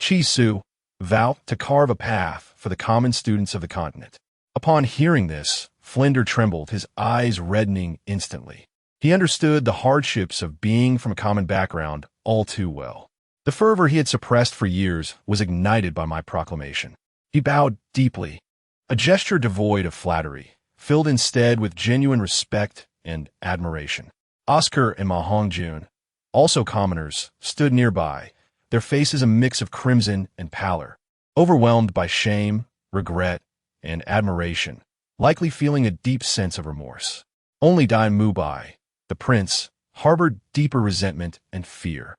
Chi Su, vow to carve a path for the common students of the continent. Upon hearing this, Flender trembled, his eyes reddening instantly. He understood the hardships of being from a common background all too well. The fervor he had suppressed for years was ignited by my proclamation. He bowed deeply, a gesture devoid of flattery, filled instead with genuine respect and admiration. Oscar and Ma Hongjun, also commoners, stood nearby, their faces a mix of crimson and pallor, overwhelmed by shame, regret, and admiration, likely feeling a deep sense of remorse. Only Dai Mu Bai, the prince, harbored deeper resentment and fear.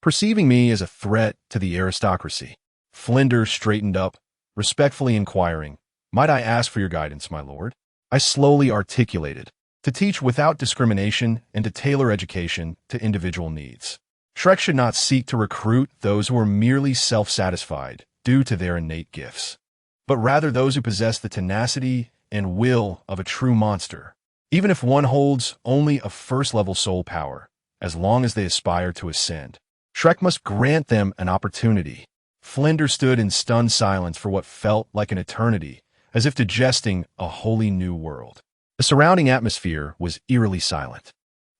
Perceiving me as a threat to the aristocracy, Flender straightened up, respectfully inquiring, might I ask for your guidance, my lord? I slowly articulated, to teach without discrimination and to tailor education to individual needs. Shrek should not seek to recruit those who are merely self-satisfied due to their innate gifts, but rather those who possess the tenacity and will of a true monster, even if one holds only a first-level soul power, as long as they aspire to ascend. Shrek must grant them an opportunity. Flender stood in stunned silence for what felt like an eternity, as if digesting a wholly new world. The surrounding atmosphere was eerily silent.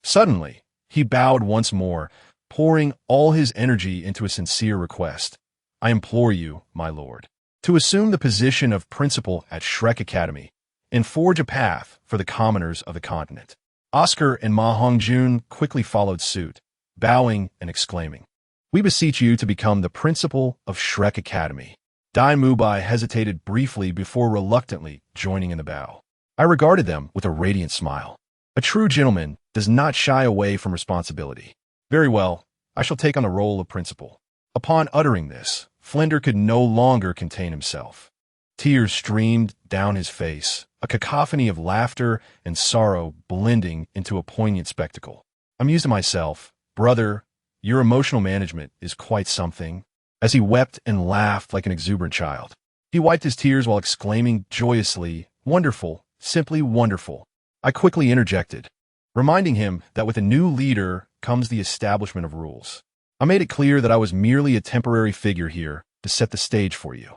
Suddenly, he bowed once more, pouring all his energy into a sincere request. I implore you, my lord, to assume the position of principal at Shrek Academy and forge a path for the commoners of the continent. Oscar and Ma Hongjun quickly followed suit, bowing and exclaiming, "We beseech you to become the principal of Shrek Academy." Dai Mubai hesitated briefly before reluctantly joining in the bow. I regarded them with a radiant smile. A true gentleman does not shy away from responsibility. Very well, I shall take on the role of principal. Upon uttering this, Flinder could no longer contain himself. Tears streamed down his face, a cacophony of laughter and sorrow blending into a poignant spectacle. I mused to myself, brother, your emotional management is quite something. As he wept and laughed like an exuberant child. He wiped his tears while exclaiming joyously, "Wonderful, simply wonderful." I quickly interjected, reminding him that with a new leader comes the establishment of rules. I made it clear that I was merely a temporary figure here to set the stage for you.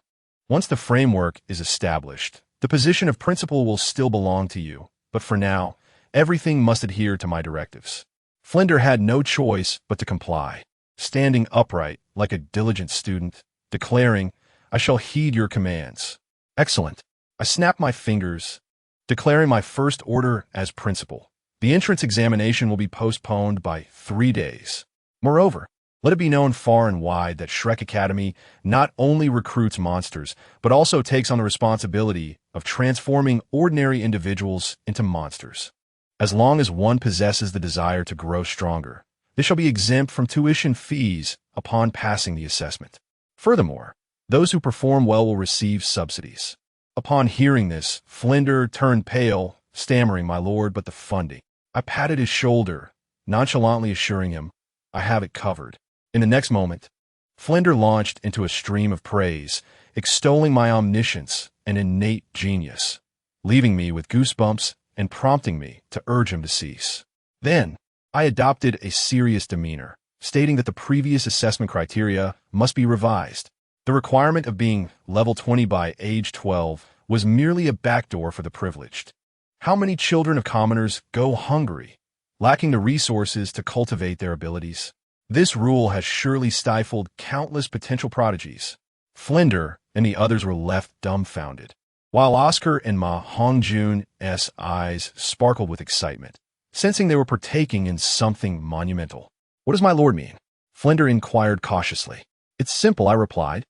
Once the framework is established, the position of principal will still belong to you, but for now, everything must adhere to my directives. Flinder had no choice but to comply, standing upright like a diligent student, declaring, "I shall heed your commands." Excellent. I snapped my fingers, declaring my first order as principal. The entrance examination will be postponed by 3 days. Moreover, let it be known far and wide that Shrek Academy not only recruits monsters, but also takes on the responsibility of transforming ordinary individuals into monsters. As long as one possesses the desire to grow stronger, they shall be exempt from tuition fees upon passing the assessment. Furthermore, those who perform well will receive subsidies. Upon hearing this, Flinder turned pale, stammering, "My lord, but the funding." I patted his shoulder, nonchalantly assuring him, "I have it covered." In the next moment, Flinder launched into a stream of praise, extolling my omniscience and innate genius, leaving me with goosebumps and prompting me to urge him to cease. Then, I adopted a serious demeanor, stating that the previous assessment criteria must be revised. The requirement of being level 20 by age 12 was merely a backdoor for the privileged. How many children of commoners go hungry, lacking the resources to cultivate their abilities? This rule has surely stifled countless potential prodigies. Flinder and the others were left dumbfounded, while Oscar and Ma Hongjun's eyes sparkled with excitement, sensing they were partaking in something monumental. "What does my lord mean?" Flinder inquired cautiously. "It's simple," I replied.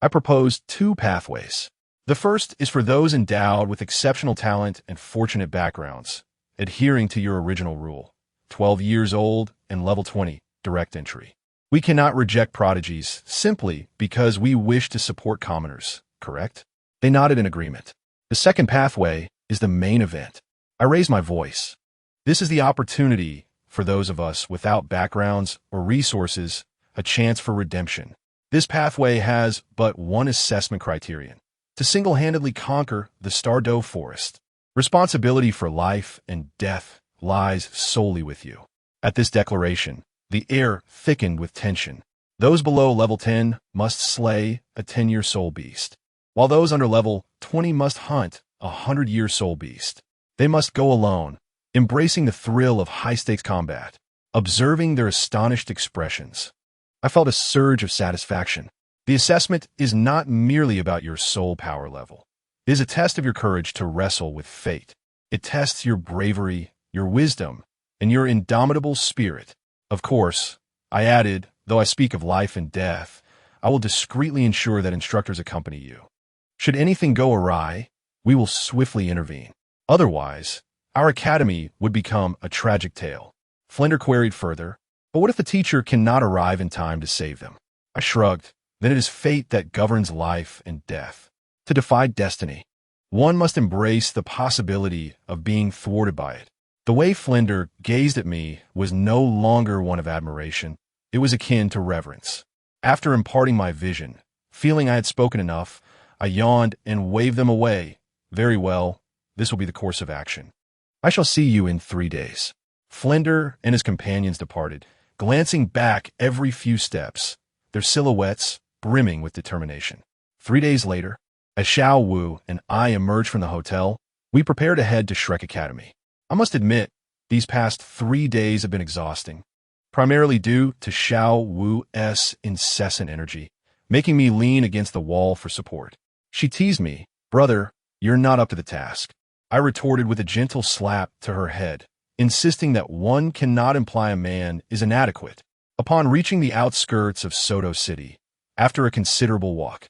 "I propose 2 pathways. The first is for those endowed with exceptional talent and fortunate backgrounds, adhering to your original rule, 12 years old and level 20, direct entry. We cannot reject prodigies simply because we wish to support commoners, correct?" They nodded in agreement. "The second pathway is the main event." I raised my voice. "This is the opportunity for those of us without backgrounds or resources, a chance for redemption. This pathway has but one assessment criterion: to single-handedly conquer the Stardow Forest. Responsibility for life and death lies solely with you." At this declaration, the air thickened with tension. Those below level 10 must slay a 10-year soul beast, while those under level 20 must hunt a 100-year soul beast. They must go alone, embracing the thrill of high-stakes combat, observing their astonished expressions. I felt a surge of satisfaction. The assessment is not merely about your soul power level. It is a test of your courage to wrestle with fate. It tests your bravery, your wisdom, and your indomitable spirit. Of course, I added, though I speak of life and death, I will discreetly ensure that instructors accompany you. Should anything go awry, we will swiftly intervene. Otherwise, our academy would become a tragic tale. Flinder queried further, "But what if the teacher cannot arrive in time to save them?" I shrugged. "Then it is fate that governs life and death. To defy destiny, one must embrace the possibility of being thwarted by it." The way Flinder gazed at me was no longer one of admiration. It was akin to reverence. After imparting my vision, feeling I had spoken enough, I yawned and waved them away. "Very well, this will be the course of action. I shall see you in 3 days." Flinder and his companions departed, glancing back every few steps, their silhouettes brimming with determination. 3 days later, as Xiao Wu and I emerged from the hotel, We prepare to head to Shrek Academy. I must admit, these past 3 days have been exhausting, primarily due to Xiao Wu's incessant energy, making me lean against the wall for support. She teased me, "Brother, you're not up to the task." I retorted with a gentle slap to her head, insisting that one cannot imply a man is inadequate. Upon reaching the outskirts of Soto City, after a considerable walk,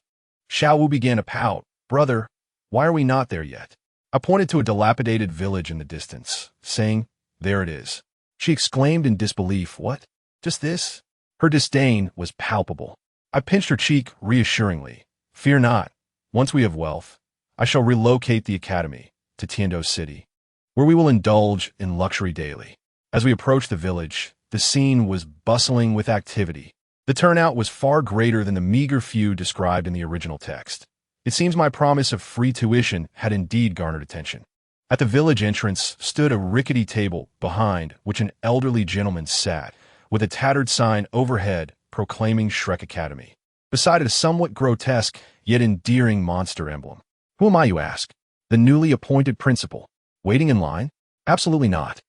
Xiao Wu began to pout. "Brother, why are we not there yet?" I pointed to a dilapidated village in the distance, saying, "There it is." She exclaimed in disbelief, "What? Just this?" Her disdain was palpable. I pinched her cheek reassuringly. "Fear not. Once we have wealth, I shall relocate the academy to Tiando City, where we will indulge in luxury daily." As we approached the village, the scene was bustling with activity. The turnout was far greater than the meager few described in the original text. It seems my promise of free tuition had indeed garnered attention. At the village entrance stood a rickety table behind which an elderly gentleman sat, with a tattered sign overhead proclaiming Shrek Academy, beside a somewhat grotesque yet endearing monster emblem. Who am I, you ask? The newly appointed principal? Waiting in line? Absolutely not.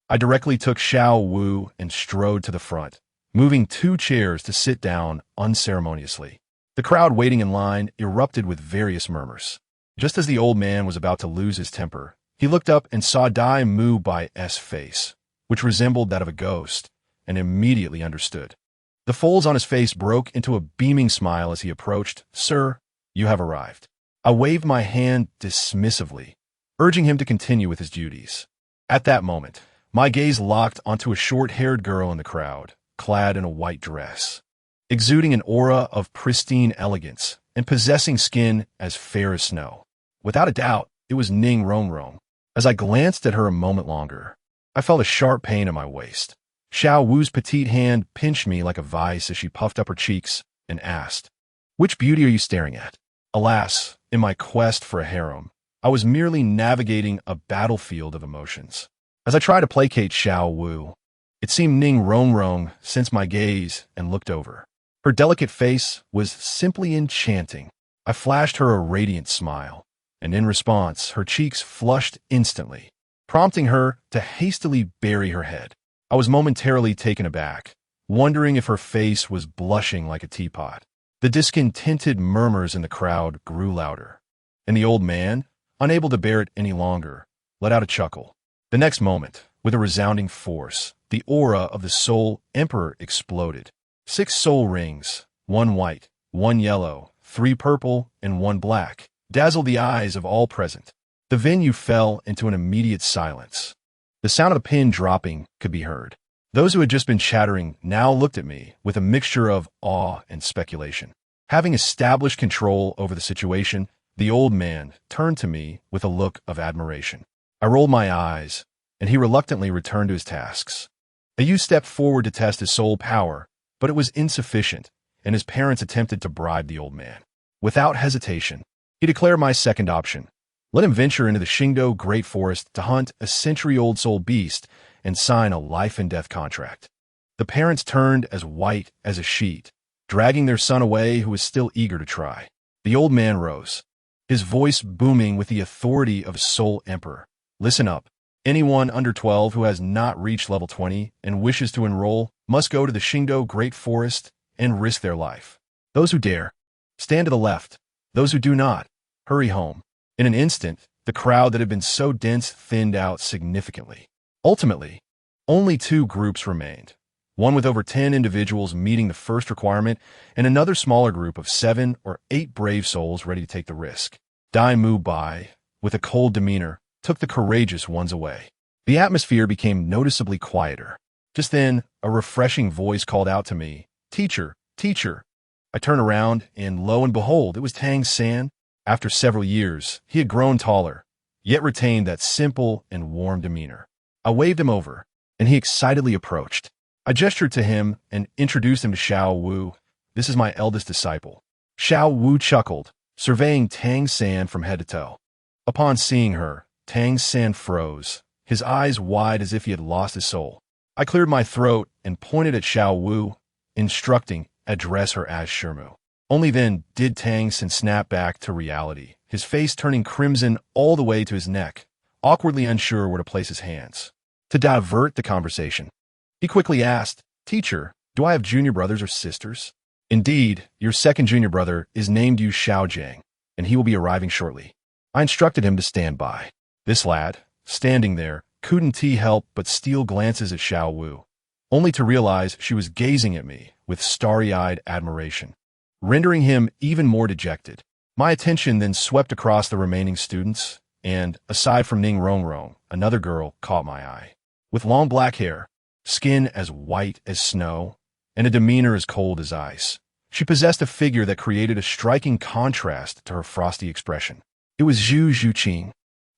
I directly took Xiao Wu and strode to the front, moving 2 chairs to sit down unceremoniously. The crowd waiting in line erupted with various murmurs. Just as the old man was about to lose his temper, he looked up and saw Dai Mu Bai's face, which resembled that of a ghost, and immediately understood. The folds on his face broke into a beaming smile as he approached. "Sir, you have arrived." I waved my hand dismissively, urging him to continue with his duties. At that moment, my gaze locked onto a short-haired girl in the crowd, clad in a white dress, exuding an aura of pristine elegance and possessing skin as fair as snow. Without a doubt, it was Ning Rongrong. As I glanced at her a moment longer, I felt a sharp pain in my waist. Xiao Wu's petite hand pinched me like a vice as she puffed up her cheeks and asked, "Which beauty are you staring at?" Alas, in my quest for a harem, I was merely navigating a battlefield of emotions. As I tried to placate Xiao Wu, it seemed Ning Rongrong sensed my gaze and looked over. Her delicate face was simply enchanting. I flashed her a radiant smile, and in response, her cheeks flushed instantly, prompting her to hastily bury her head. I was momentarily taken aback, wondering if her face was blushing like a teapot. The discontented murmurs in the crowd grew louder, and the old man, unable to bear it any longer, let out a chuckle. The next moment, with a resounding force, the aura of the Soul Emperor exploded. 6 soul rings, 1 white, 1 yellow, 3 purple, and 1 black, dazzled the eyes of all present. The venue fell into an immediate silence. The sound of a pin dropping could be heard. Those who had just been chattering now looked at me with a mixture of awe and speculation. Having established control over the situation, the old man turned to me with a look of admiration. I rolled my eyes, and he reluctantly returned to his tasks. A youth stepped forward to test his soul power, but it was insufficient, and his parents attempted to bribe the old man. Without hesitation, he declared my second option. Let him venture into the Qingdao Great Forest to hunt a century-old soul beast and sign a life-and-death contract. The parents turned as white as a sheet, dragging their son away who was still eager to try. The old man rose, his voice booming with the authority of a Soul Emperor. "Listen up. Anyone under 12 who has not reached level 20 and wishes to enroll must go to the Qingdao Great Forest and risk their life. Those who dare, stand to the left. Those who do not, hurry home." In an instant, the crowd that had been so dense thinned out significantly. Ultimately, only 2 groups remained, one with over 10 individuals meeting the first requirement, and another smaller group of 7 or 8 brave souls ready to take the risk. Dai Mu Bai, with a cold demeanor, took the courageous ones away. The atmosphere became noticeably quieter. Just then, a refreshing voice called out to me, "Teacher, teacher." I turned around, and lo and behold, it was Tang San. After several years, he had grown taller, yet retained that simple and warm demeanor. I waved him over, and he excitedly approached. I gestured to him and introduced him to Xiao Wu. "This is my eldest disciple." Xiao Wu chuckled, surveying Tang San from head to toe. Upon seeing her, Tang San froze, his eyes wide as if he had lost his soul. I cleared my throat and pointed at Xiao Wu, instructing, "Address her as Shermu." Only then did Tang San snap back to reality, his face turning crimson all the way to his neck, awkwardly unsure where to place his hands. To divert the conversation, he quickly asked, "Teacher, do I have junior brothers or sisters?" "Indeed, your second junior brother is named Yu Xiaojiang, and he will be arriving shortly." I instructed him to stand by. This lad, standing there, couldn't help but steal glances at Xiao Wu, only to realize she was gazing at me with starry-eyed admiration, rendering him even more dejected. My attention then swept across the remaining students, and, aside from Ning Rongrong, another girl caught my eye. With long black hair, skin as white as snow, and a demeanor as cold as ice, she possessed a figure that created a striking contrast to her frosty expression. It was Zhu Zhuqing,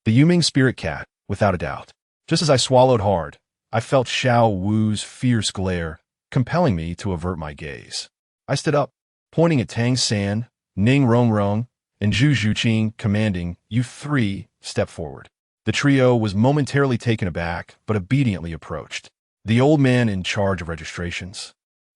the Yuming spirit cat, without a doubt. Just as I swallowed hard, I felt Xiao Wu's fierce glare, compelling me to avert my gaze. I stood up, pointing at Tang San, Ning Rongrong, and Zhu Zhuqing, commanding, "You three, step forward." The trio was momentarily taken aback, but obediently approached. The old man in charge of registrations,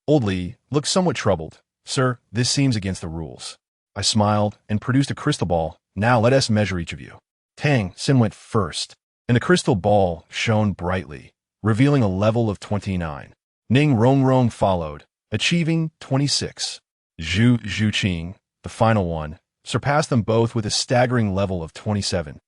Old Li, looked somewhat troubled. "Sir, this seems against the rules." I smiled and produced a crystal ball. "Now let us measure each of you." Tang San went first, and the crystal ball shone brightly, revealing a level of 29. Ning Rongrong followed, achieving 26. Zhu Zhuqing, the final one, surpassed them both with a staggering level of 27.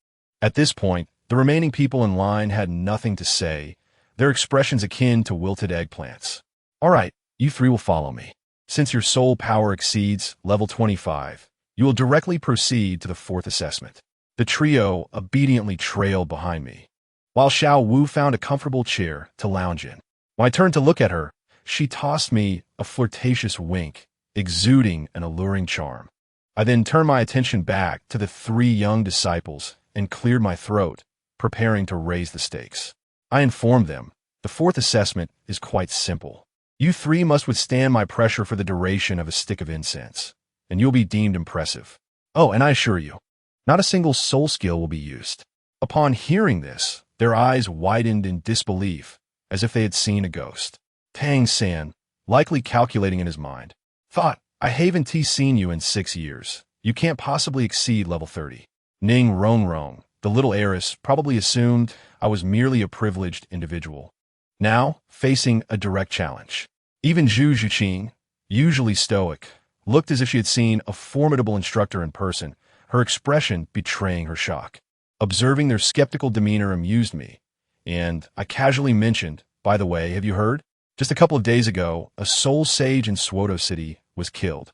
At this point, the remaining people in line had nothing to say, their expressions akin to wilted eggplants. "All right, you three will follow me. Since your soul power exceeds level 25, you will directly proceed to the fourth assessment." The trio obediently trailed behind me, while Xiao Wu found a comfortable chair to lounge in. When I turned to look at her, she tossed me a flirtatious wink, exuding an alluring charm. I then turned my attention back to the three young disciples and cleared my throat, preparing to raise the stakes. I informed them, "The fourth assessment is quite simple. You three must withstand my pressure for the duration of a stick of incense, and you'll be deemed impressive. Oh, and I assure you, not a single soul skill will be used." Upon hearing this, their eyes widened in disbelief, as if they had seen a ghost. Tang San, likely calculating in his mind, thought, "I haven't seen you in 6 years. You can't possibly exceed level 30. Ning Rongrong, the little heiress, probably assumed I was merely a privileged individual, now facing a direct challenge. Even Zhu Zhuqing, usually stoic, looked as if she had seen a formidable instructor in person, her expression betraying her shock. Observing their skeptical demeanor amused me, and I casually mentioned, "By the way, have you heard? Just a couple of days ago, a soul sage in Swoto City was killed."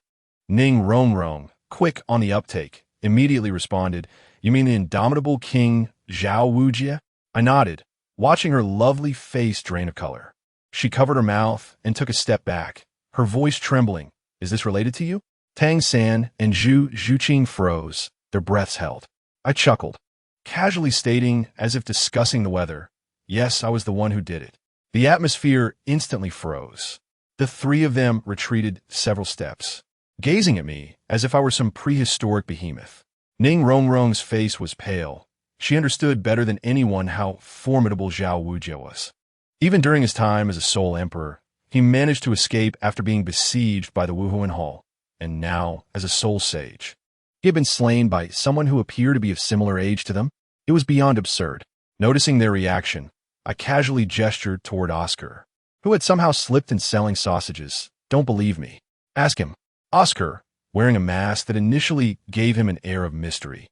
Ning Rongrong, quick on the uptake, immediately responded, "You mean the indomitable King Zhao Wujie?" I nodded, watching her lovely face drain of color. She covered her mouth and took a step back, her voice trembling. "Is this related to you?" Tang San and Zhu Zhuqing froze, their breaths held. I chuckled, casually stating, as if discussing the weather, "Yes, I was the one who did it." The atmosphere instantly froze. The three of them retreated several steps, gazing at me as if I were some prehistoric behemoth. Ning Rongrong's face was pale. She understood better than anyone how formidable Zhao Wujie was. Even during his time as a Soul Emperor, he managed to escape after being besieged by the Wuhuan Hall, and now, as a Soul Sage, he had been slain by someone who appeared to be of similar age to them. It was beyond absurd. Noticing their reaction, I casually gestured toward Oscar, who had somehow slipped in selling sausages. "Don't believe me? Ask him." Oscar, wearing a mask that initially gave him an air of mystery,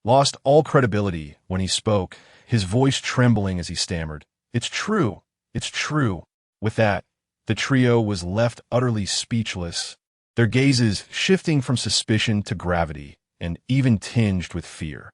lost all credibility when he spoke, his voice trembling as he stammered, "It's true. It's true." With that, the trio was left utterly speechless, their gazes shifting from suspicion to gravity and even tinged with fear.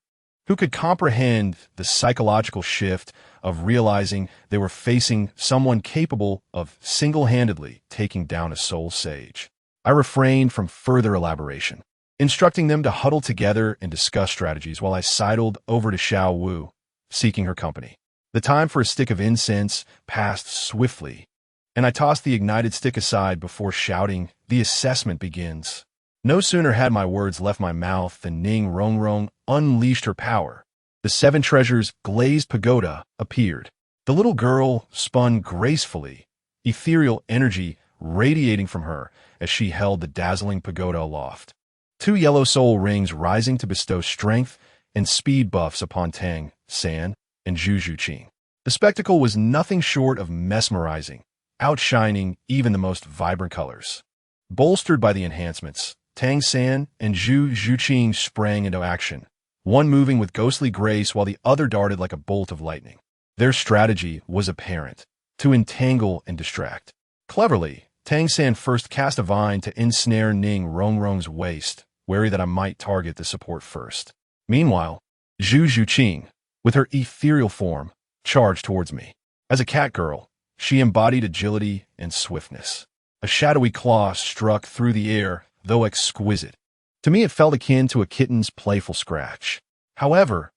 Who could comprehend the psychological shift of realizing they were facing someone capable of single-handedly taking down a soul sage? I refrained from further elaboration, instructing them to huddle together and discuss strategies while I sidled over to Xiao Wu, seeking her company. The time for a stick of incense passed swiftly, and I tossed the ignited stick aside before shouting, "The assessment begins." No sooner had my words left my mouth than Ning Rongrong unleashed her power. The 7 treasures glazed pagoda appeared. The little girl spun gracefully, ethereal energy radiating from her as she held the dazzling pagoda aloft. 2 yellow soul rings rising to bestow strength and speed buffs upon Tang San, and Zhu Zhuqing. The spectacle was nothing short of mesmerizing, outshining even the most vibrant colors. Bolstered by the enhancements, Tang San and Zhu Zhuqing sprang into action, one moving with ghostly grace while the other darted like a bolt of lightning. Their strategy was apparent: to entangle and distract. Cleverly, Tang San first cast a vine to ensnare Ning Rongrong's waist, wary that I might target the support first. Meanwhile, Zhu Zhuqing, with her ethereal form, charged towards me. As a cat girl, she embodied agility and swiftness. A shadowy claw struck through the air, though exquisite. To me, it felt akin to a kitten's playful scratch. However,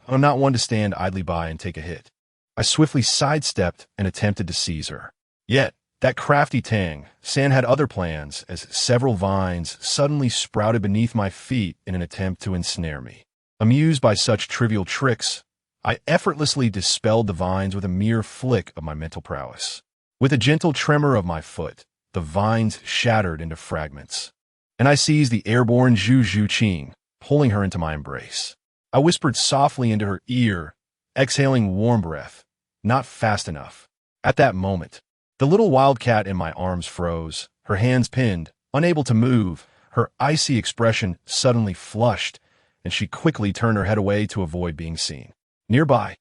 I'm not one to stand idly by and take a hit. I swiftly sidestepped and attempted to seize her. Yet, that crafty Tang San had other plans, as several vines suddenly sprouted beneath my feet in an attempt to ensnare me. Amused by such trivial tricks, I effortlessly dispelled the vines with a mere flick of my mental prowess. With a gentle tremor of my foot, the vines shattered into fragments, and I seized the airborne Zhu Zhuqing, pulling her into my embrace. I whispered softly into her ear, exhaling warm breath. Not fast enough. At that moment, the little wildcat in my arms froze, her hands pinned, unable to move, her icy expression suddenly flushed, and she quickly turned her head away to avoid being seen. Nearby,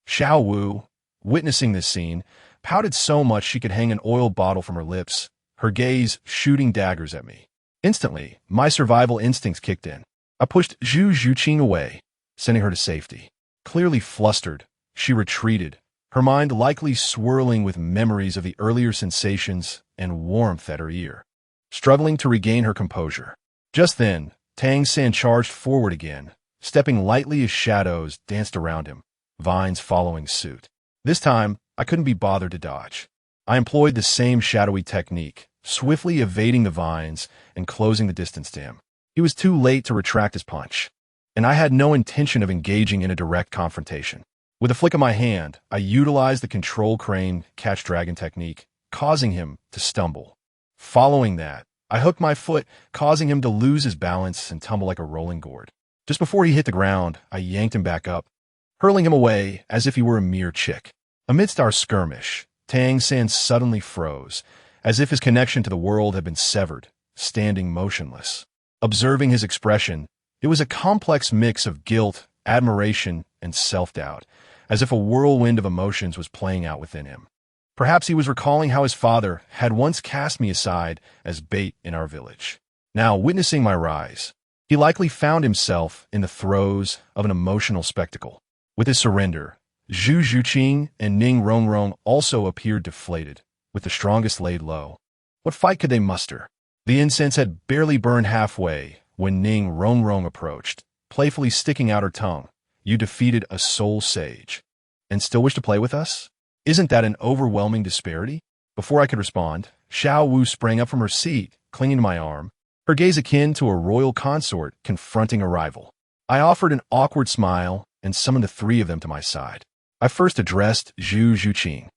Xiao Wu, witnessing this scene, pouted so much she could hang an oil bottle from her lips, her gaze shooting daggers at me. Instantly, my survival instincts kicked in. I pushed Zhu Zhuqing away, sending her to safety. Clearly flustered, she retreated, her mind likely swirling with memories of the earlier sensations and warmth at her ear, struggling to regain her composure. Just then, Tang San charged forward again, stepping lightly as shadows danced around him, vines following suit. This time, I couldn't be bothered to dodge. I employed the same shadowy technique, swiftly evading the vines and closing the distance to him. He was too late to retract his punch, and I had no intention of engaging in a direct confrontation. With a flick of my hand, I utilized the control crane catch-dragon technique, causing him to stumble. Following that, I hooked my foot, causing him to lose his balance and tumble like a rolling gourd. Just before he hit the ground, I yanked him back up, hurling him away as if he were a mere chick. Amidst our skirmish, Tang San suddenly froze, as if his connection to the world had been severed, standing motionless. Observing his expression, it was a complex mix of guilt, admiration, and self-doubt, as if a whirlwind of emotions was playing out within him. Perhaps he was recalling how his father had once cast me aside as bait in our village. Now, witnessing my rise, he likely found himself in the throes of an emotional spectacle. With his surrender, Zhu Zhuqing and Ning Rongrong also appeared deflated, with the strongest laid low. What fight could they muster? The incense had barely burned halfway when Ning Rongrong approached, playfully sticking out her tongue. You defeated a soul sage, and still wish to play with us? Isn't that an overwhelming disparity? Before I could respond, Xiao Wu sprang up from her seat, clinging to my arm, her gaze akin to a royal consort confronting a rival. I offered an awkward smile and summoned the three of them to my side. I first addressed Zhu Zhuqing.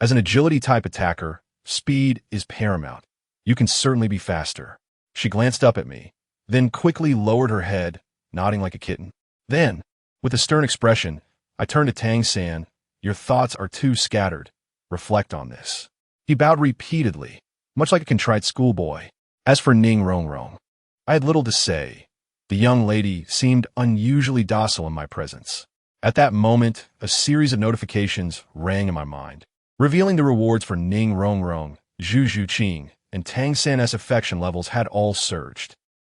As an agility-type attacker, speed is paramount. You can certainly be faster. She glanced up at me, then quickly lowered her head, nodding like a kitten. Then, with a stern expression, I turned to Tang San. Your thoughts are too scattered. Reflect on this. He bowed repeatedly, much like a contrite schoolboy. As for Ning Rongrong, I had little to say. The young lady seemed unusually docile in my presence. At that moment, a series of notifications rang in my mind, revealing the rewards for Ning Rongrong, Zhu Zhuqing, and Tang San's affection levels had all surged.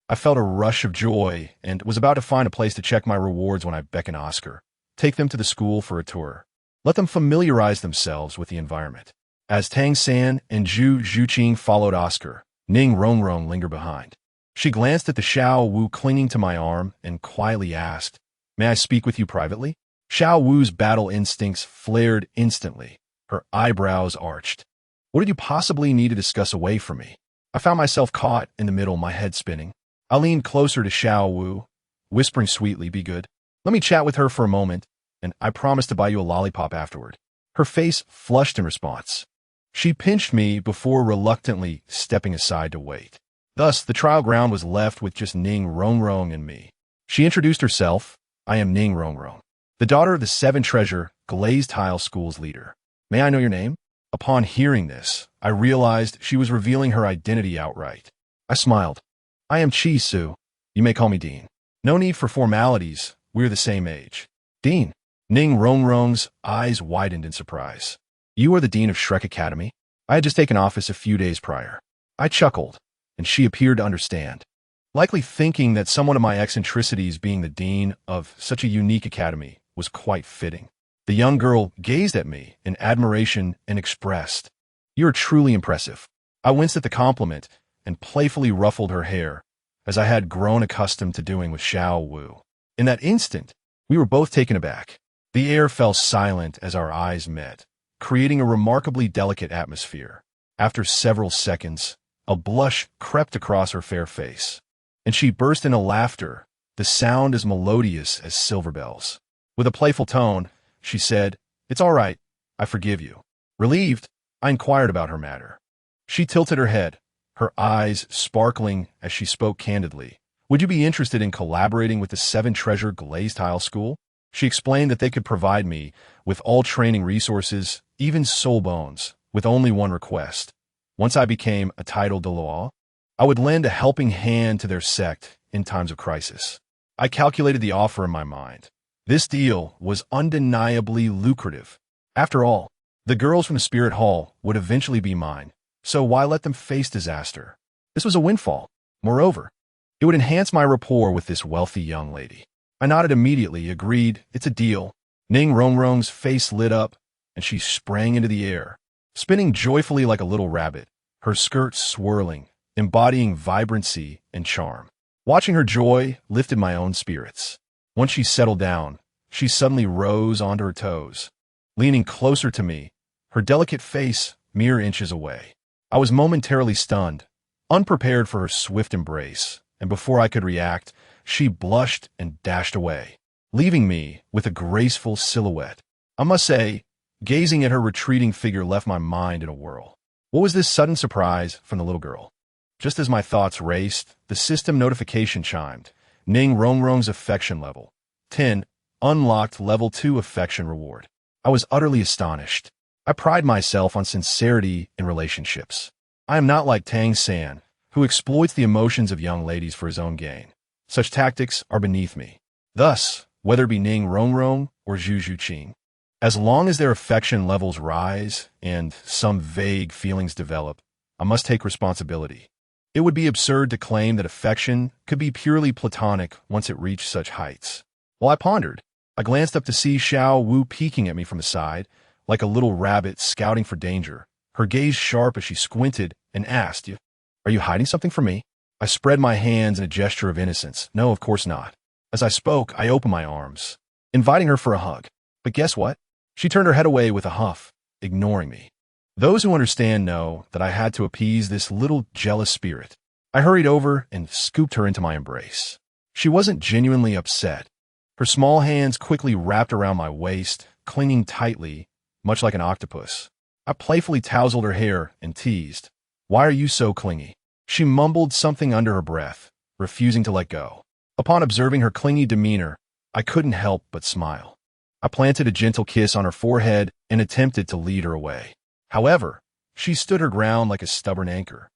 I felt a rush of joy and was about to find a place to check my rewards when I beckoned Oscar. Take them to the school for a tour. Let them familiarize themselves with the environment. As Tang San and Zhu Zhuqing followed Oscar, Ning Rongrong lingered behind. She glanced at the Xiao Wu clinging to my arm and quietly asked, "May I speak with you privately?" Xiao Wu's battle instincts flared instantly. Her eyebrows arched. What did you possibly need to discuss away from me? I found myself caught in the middle, my head spinning. I leaned closer to Xiao Wu, whispering sweetly, "Be good. Let me chat with her for a moment, and I promise to buy you a lollipop afterward." Her face flushed in response. She pinched me before reluctantly stepping aside to wait. Thus, the trial ground was left with just Ning Rongrong and me. She introduced herself. "I am Ning Rongrong, the daughter of the Seven Treasure Glazed Tile School's leader. May I know your name? Upon hearing this, I realized she was revealing her identity outright. I smiled. I am Chi Su. You may call me Dean. No need for formalities. We're the same age. Dean. Ning Rongrong's eyes widened in surprise. You are the Dean of Shrek Academy? I had just taken office a few days prior. I chuckled, and she appeared to understand, likely thinking that someone of my eccentricities being the dean of such a unique academy was quite fitting. The young girl gazed at me in admiration and expressed, "You are truly impressive." I winced at the compliment and playfully ruffled her hair, as I had grown accustomed to doing with Xiao Wu. In that instant, we were both taken aback. The air fell silent as our eyes met, creating a remarkably delicate atmosphere. After several seconds, a blush crept across her fair face, and she burst into laughter, the sound as melodious as silver bells. With a playful tone, she said, "It's all right. I forgive you." Relieved, I inquired about her matter. She tilted her head, her eyes sparkling as she spoke candidly. "Would you be interested in collaborating with the Seven Treasure Glazed Tile School?" She explained that they could provide me with all training resources, even soul bones, with only one request. Once I became a title Douluo, I would lend a helping hand to their sect in times of crisis. I calculated the offer in my mind. This deal was undeniably lucrative. After all, the girls from the Spirit Hall would eventually be mine, so why let them face disaster? This was a windfall. Moreover, it would enhance my rapport with this wealthy young lady. I nodded immediately, agreed, it's a deal. Ning Rongrong's face lit up, and she sprang into the air, spinning joyfully like a little rabbit, her skirt swirling, embodying vibrancy and charm. Watching her joy lifted my own spirits. Once she settled down, she suddenly rose onto her toes, leaning closer to me, her delicate face mere inches away. I was momentarily stunned, unprepared for her swift embrace, and before I could react, she blushed and dashed away, leaving me with a graceful silhouette. I must say, gazing at her retreating figure left my mind in a whirl. What was this sudden surprise from the little girl? Just as my thoughts raced, the system notification chimed. Ning Rongrong's affection level. 10. Unlocked level 2 affection reward. I was utterly astonished. I pride myself on sincerity in relationships. I am not like Tang San, who exploits the emotions of young ladies for his own gain. Such tactics are beneath me. Thus, whether it be Ning Rongrong or Zhu Zhuqing, as long as their affection levels rise and some vague feelings develop, I must take responsibility. It would be absurd to claim that affection could be purely platonic once it reached such heights. While I pondered, I glanced up to see Xiao Wu peeking at me from the side, like a little rabbit scouting for danger, her gaze sharp as she squinted and asked, "Are you hiding something from me?" I spread my hands in a gesture of innocence. No, of course not. As I spoke, I opened my arms, inviting her for a hug. But guess what? She turned her head away with a huff, ignoring me. Those who understand know that I had to appease this little jealous spirit. I hurried over and scooped her into my embrace. She wasn't genuinely upset. Her small hands quickly wrapped around my waist, clinging tightly, much like an octopus. I playfully tousled her hair and teased, "Why are you so clingy?" She mumbled something under her breath, refusing to let go. Upon observing her clingy demeanor, I couldn't help but smile. I planted a gentle kiss on her forehead and attempted to lead her away. However, she stood her ground like a stubborn anchor,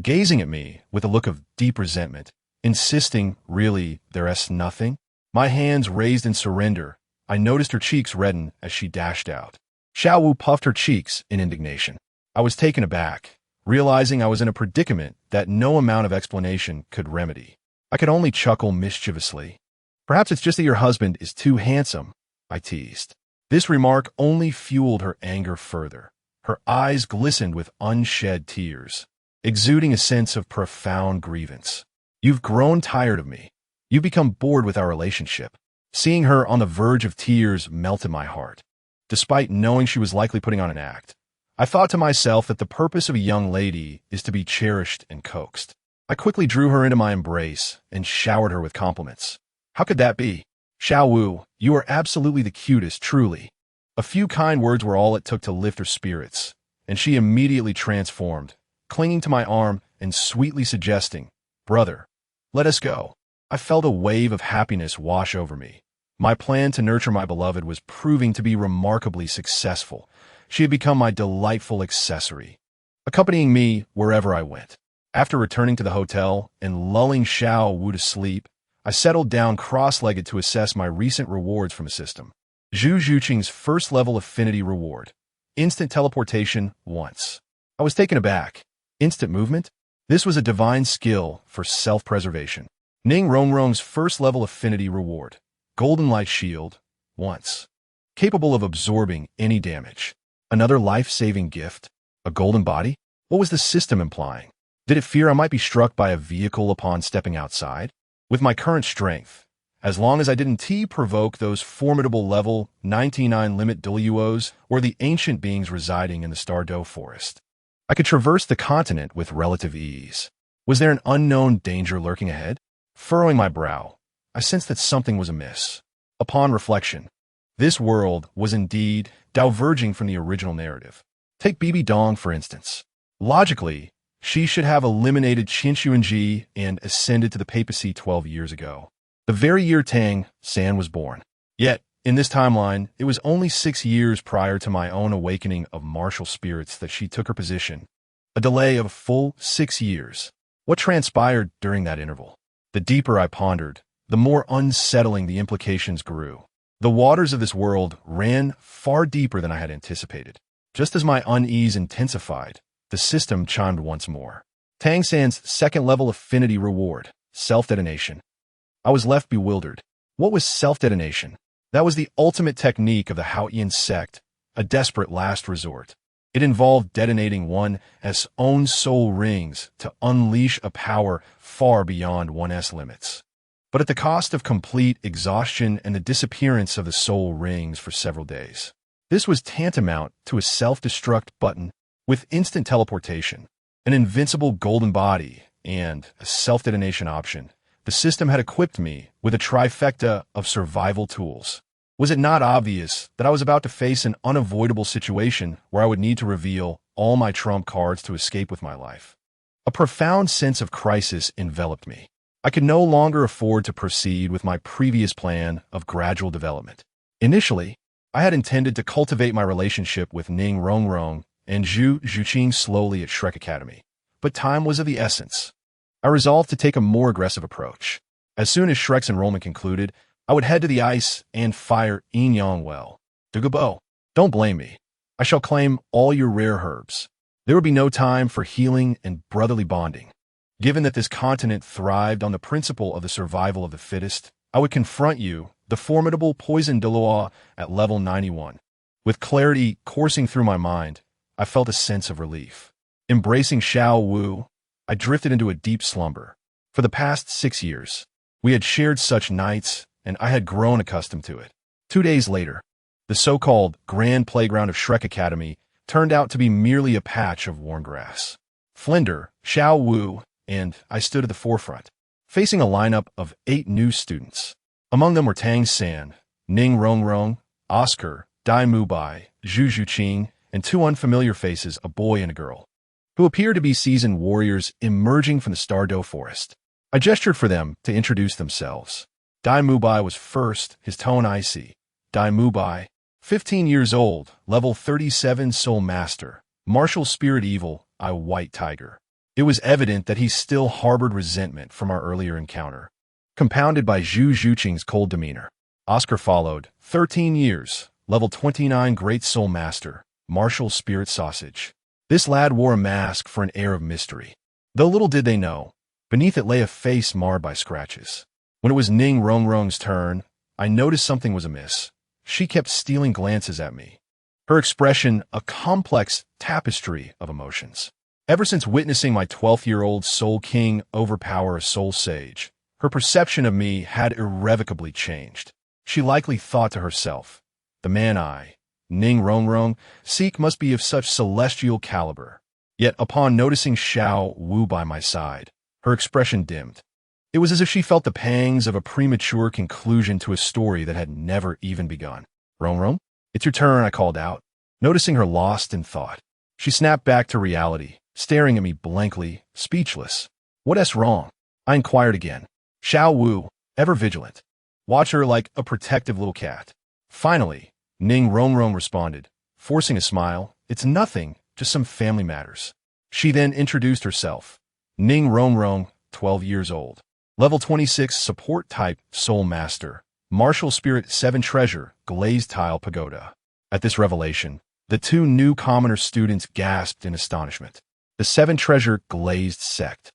gazing at me with a look of deep resentment, insisting, "Really, there's nothing?" My hands raised in surrender, I noticed her cheeks redden as she dashed out. Xiao Wu puffed her cheeks in indignation. I was taken aback, realizing I was in a predicament that no amount of explanation could remedy. I could only chuckle mischievously. "Perhaps it's just that your husband is too handsome," I teased. This remark only fueled her anger further. Her eyes glistened with unshed tears, exuding a sense of profound grievance. "You've grown tired of me. You've become bored with our relationship." Seeing her on the verge of tears melted my heart. Despite knowing she was likely putting on an act, I thought to myself that the purpose of a young lady is to be cherished and coaxed. I quickly drew her into my embrace and showered her with compliments. "How could that be? Xiao Wu, you are absolutely the cutest, truly." A few kind words were all it took to lift her spirits, and she immediately transformed, clinging to my arm and sweetly suggesting, "Brother, let us go." I felt a wave of happiness wash over me, My plan to nurture my beloved was proving to be remarkably successful. She had become my delightful accessory, accompanying me wherever I went. After returning to the hotel and lulling Xiao Wu to sleep, I settled down cross-legged to assess my recent rewards from a system. Zhu Zhuqing's first-level affinity reward. Instant teleportation once. I was taken aback. Instant movement? This was a divine skill for self-preservation. Ning Rongrong's first-level affinity reward. Golden light shield. Once. Capable of absorbing any damage. Another life-saving gift. A golden body? What was the system implying? Did it fear I might be struck by a vehicle upon stepping outside? With my current strength, as long as I didn't provoke those formidable level 99 limit Douluos or the ancient beings residing in the Douluo forest, I could traverse the continent with relative ease. Was there an unknown danger lurking ahead? Furrowing my brow, I sensed that something was amiss. Upon reflection, this world was indeed diverging from the original narrative. Take Bibi Dong, for instance. Logically, she should have eliminated Qin Xuanji and ascended to the papacy 12 years ago, the very year Tang San was born. Yet, in this timeline, it was only 6 years prior to my own awakening of martial spirits that she took her position. A delay of a full 6 years. What transpired during that interval? The deeper I pondered, the more unsettling the implications grew. The waters of this world ran far deeper than I had anticipated. Just as my unease intensified, the system chimed once more. Tang San's second-level affinity reward, self-detonation. I was left bewildered. What was self-detonation? That was the ultimate technique of the Haotian sect, a desperate last resort. It involved detonating one's own soul rings to unleash a power far beyond one's limits, but at the cost of complete exhaustion and the disappearance of the soul rings for several days. This was tantamount to a self-destruct button with instant teleportation, an invincible golden body, and a self-detonation option. The system had equipped me with a trifecta of survival tools. Was it not obvious that I was about to face an unavoidable situation where I would need to reveal all my trump cards to escape with my life? A profound sense of crisis enveloped me. I could no longer afford to proceed with my previous plan of gradual development. Initially, I had intended to cultivate my relationship with Ning Rongrong and Zhu Zhuqing slowly at Shrek Academy, but time was of the essence. I resolved to take a more aggressive approach. As soon as Shrek's enrollment concluded, I would head to the ice and fire Yin Yang well. Dugabo, don't blame me. I shall claim all your rare herbs. There would be no time for healing and brotherly bonding. Given that this continent thrived on the principle of the survival of the fittest, I would confront you, the formidable poison Douluo, at level 91. With clarity coursing through my mind, I felt a sense of relief. Embracing Xiao Wu, I drifted into a deep slumber. For the past 6 years, we had shared such nights, and I had grown accustomed to it. 2 days later, the so-called Grand Playground of Shrek Academy turned out to be merely a patch of worn grass. Flinder, Xiao Wu, and I stood at the forefront, facing a lineup of 8 new students. Among them were Tang San, Ning Rongrong, Oscar, Dai Mubai, Zhu Zhuqing, and 2 unfamiliar faces, a boy and a girl, who appeared to be seasoned warriors emerging from the Douluo forest. I gestured for them to introduce themselves. Dai Mubai was first, his tone icy. Dai Mubai, 15 years old, level 37 soul master, martial spirit evil, a white tiger. It was evident that he still harbored resentment from our earlier encounter, compounded by Zhu Zhuqing's cold demeanor. Oscar followed, 13 years, level 29 great soul master, martial spirit sausage. This lad wore a mask for an air of mystery. Though little did they know, beneath it lay a face marred by scratches. When it was Ning Rongrong's turn, I noticed something was amiss. She kept stealing glances at me, her expression a complex tapestry of emotions. Ever since witnessing my 12-year-old soul king overpower a soul sage, her perception of me had irrevocably changed. She likely thought to herself, the man I, Ning Rongrong, seek must be of such celestial caliber. Yet upon noticing Xiao Wu by my side, her expression dimmed. It was as if she felt the pangs of a premature conclusion to a story that had never even begun. Rongrong, it's your turn, I called out, noticing her lost in thought. She snapped back to reality, staring at me blankly, speechless. What's wrong? I inquired again. Xiao Wu, ever vigilant, Watch her like a protective little cat. Finally, Ning Rongrong responded, forcing a smile. It's nothing, just some family matters. She then introduced herself. Ning Rongrong, 12 years old. Level 26 support type, soul master. Martial spirit 7 treasure, glazed tile pagoda. At this revelation, the two new commoner students gasped in astonishment. The 7 treasure glazed sect,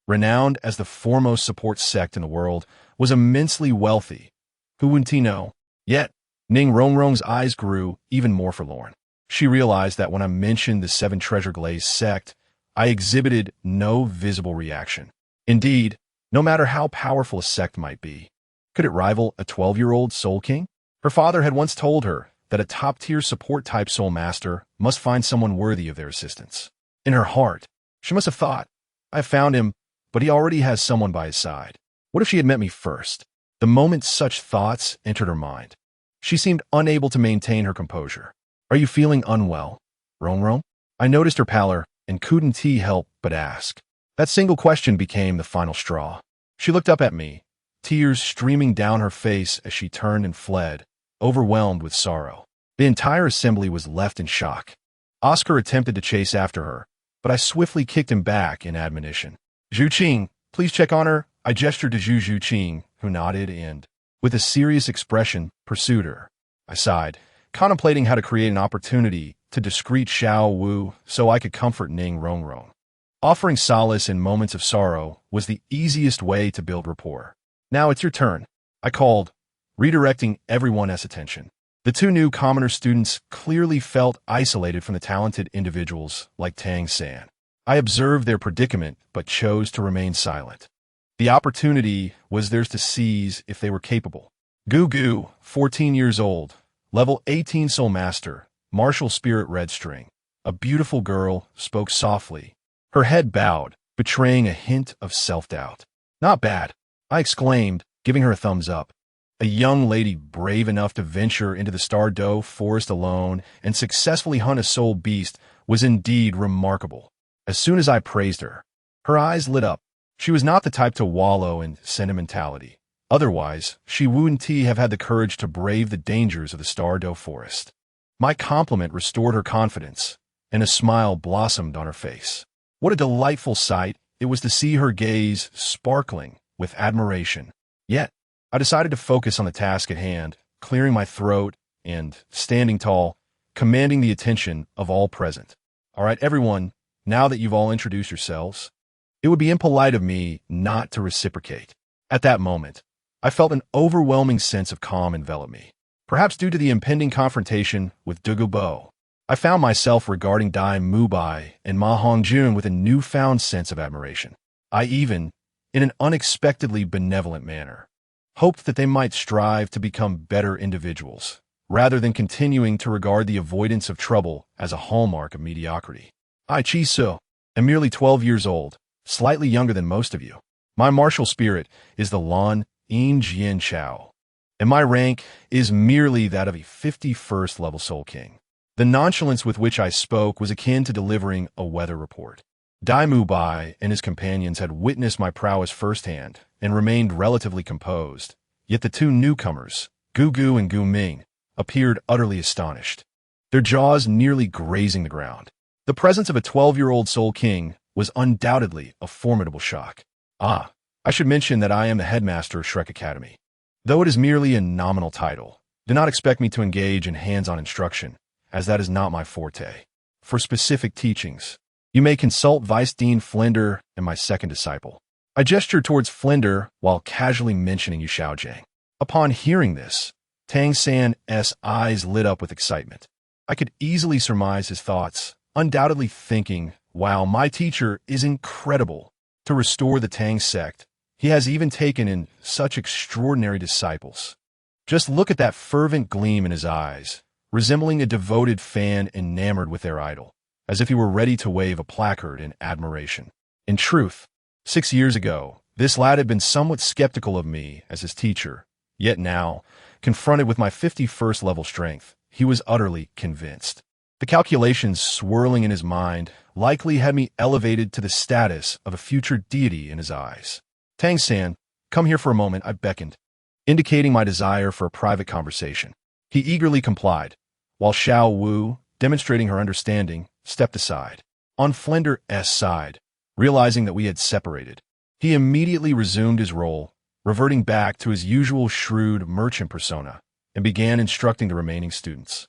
renowned as the foremost support sect in the world, was immensely wealthy. Who wouldn't he know? Yet, Ning Rongrong's eyes grew even more forlorn. She realized that when I mentioned the 7 treasure glazed sect, I exhibited no visible reaction. Indeed, no matter how powerful a sect might be, could it rival a 12-year-old soul king? Her father had once told her that a top-tier support-type soul master must find someone worthy of their assistance. In her heart, she must have thought, I found him, but he already has someone by his side. What if she had met me first? The moment such thoughts entered her mind, she seemed unable to maintain her composure. Are you feeling unwell, Rongrong? I noticed her pallor and couldn't help but ask. That single question became the final straw. She looked up at me, tears streaming down her face as she turned and fled, overwhelmed with sorrow. The entire assembly was left in shock. Oscar attempted to chase after her, but I swiftly kicked him back in admonition. Zhu Qing, please check on her. I gestured to Zhu Qing, who nodded and, with a serious expression, pursued her. I sighed, contemplating how to create an opportunity to discreet Xiao Wu so I could comfort Ning Rongrong. Offering solace in moments of sorrow was the easiest way to build rapport. Now it's your turn, I called, redirecting everyone's attention. The two new commoner students clearly felt isolated from the talented individuals like Tang San. I observed their predicament but chose to remain silent. The opportunity was theirs to seize if they were capable. Gu, 14 years old, level 18 soul master, martial spirit red string. A beautiful girl, spoke softly. Her head bowed, betraying a hint of self-doubt. Not bad, I exclaimed, giving her a thumbs up. A young lady brave enough to venture into the Stardow forest alone and successfully hunt a soul beast was indeed remarkable. As soon as I praised her, her eyes lit up. She was not the type to wallow in sentimentality. Otherwise, she wouldn't have had the courage to brave the dangers of the Stardow forest. My compliment restored her confidence, and a smile blossomed on her face. What a delightful sight it was to see her gaze sparkling with admiration. Yet, I decided to focus on the task at hand, clearing my throat and, standing tall, commanding the attention of all present. All right, everyone, now that you've all introduced yourselves, it would be impolite of me not to reciprocate. At that moment, I felt an overwhelming sense of calm envelop me. Perhaps due to the impending confrontation with Douluo Bo, I found myself regarding Dai Mubai and Ma Hongjun with a newfound sense of admiration. I even, in an unexpectedly benevolent manner, hoped that they might strive to become better individuals, rather than continuing to regard the avoidance of trouble as a hallmark of mediocrity. I, Chiso, am merely 12 years old, slightly younger than most of you. My martial spirit is the Lan Yin Jian Chao, and my rank is merely that of a 51st level Soul King. The nonchalance with which I spoke was akin to delivering a weather report. Dai Mubai and his companions had witnessed my prowess firsthand and remained relatively composed, yet the two newcomers, Gu and Gu Ming, appeared utterly astonished, their jaws nearly grazing the ground. The presence of a 12-year-old Soul King was undoubtedly a formidable shock. I should mention that I am the headmaster of Shrek Academy. Though it is merely a nominal title, do not expect me to engage in hands-on instruction, as that is not my forte. For specific teachings, you may consult Vice Dean Flender and my second disciple. I gestured towards Flender while casually mentioning Yu Xiaojiang. Upon hearing this, Tang San's eyes lit up with excitement. I could easily surmise his thoughts, undoubtedly thinking, wow, my teacher is incredible. To restore the Tang sect, he has even taken in such extraordinary disciples. Just look at that fervent gleam in his eyes, resembling a devoted fan enamored with their idol, as if he were ready to wave a placard in admiration. In truth, 6 years ago, this lad had been somewhat skeptical of me as his teacher, yet now, confronted with my 51st level strength, he was utterly convinced. The calculations swirling in his mind likely had me elevated to the status of a future deity in his eyes. Tang San, come here for a moment, I beckoned. indicating my desire for a private conversation. He eagerly complied, while Xiao Wu, demonstrating her understanding, stepped aside. On Flinder's side, realizing that we had separated, he immediately resumed his role, reverting back to his usual shrewd merchant persona, and began instructing the remaining students.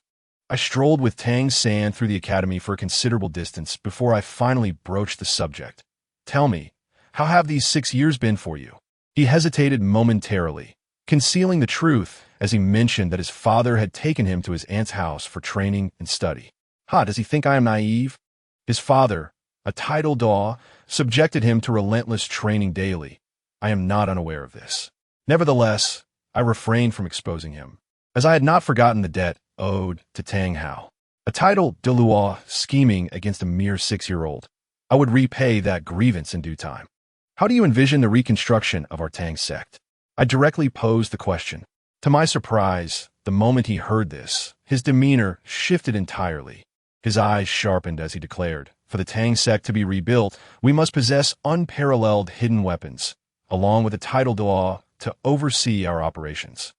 I strolled with Tang San through the academy for a considerable distance before I finally broached the subject. Tell me, how have these 6 years been for you? He hesitated momentarily, concealing the truth as he mentioned that his father had taken him to his aunt's house for training and study. Does he think I am naive? His father, a titled Daw, subjected him to relentless training daily. I am not unaware of this. Nevertheless, I refrained from exposing him, as I had not forgotten the debt owed to Tang Hao. A titled Douluo scheming against a mere 6-year-old. I would repay that grievance in due time. How do you envision the reconstruction of our Tang sect? I directly posed the question. To my surprise, the moment he heard this, his demeanor shifted entirely. His eyes sharpened as he declared, for the Tang sect to be rebuilt, we must possess unparalleled hidden weapons, along with a titled Daw to oversee our operations.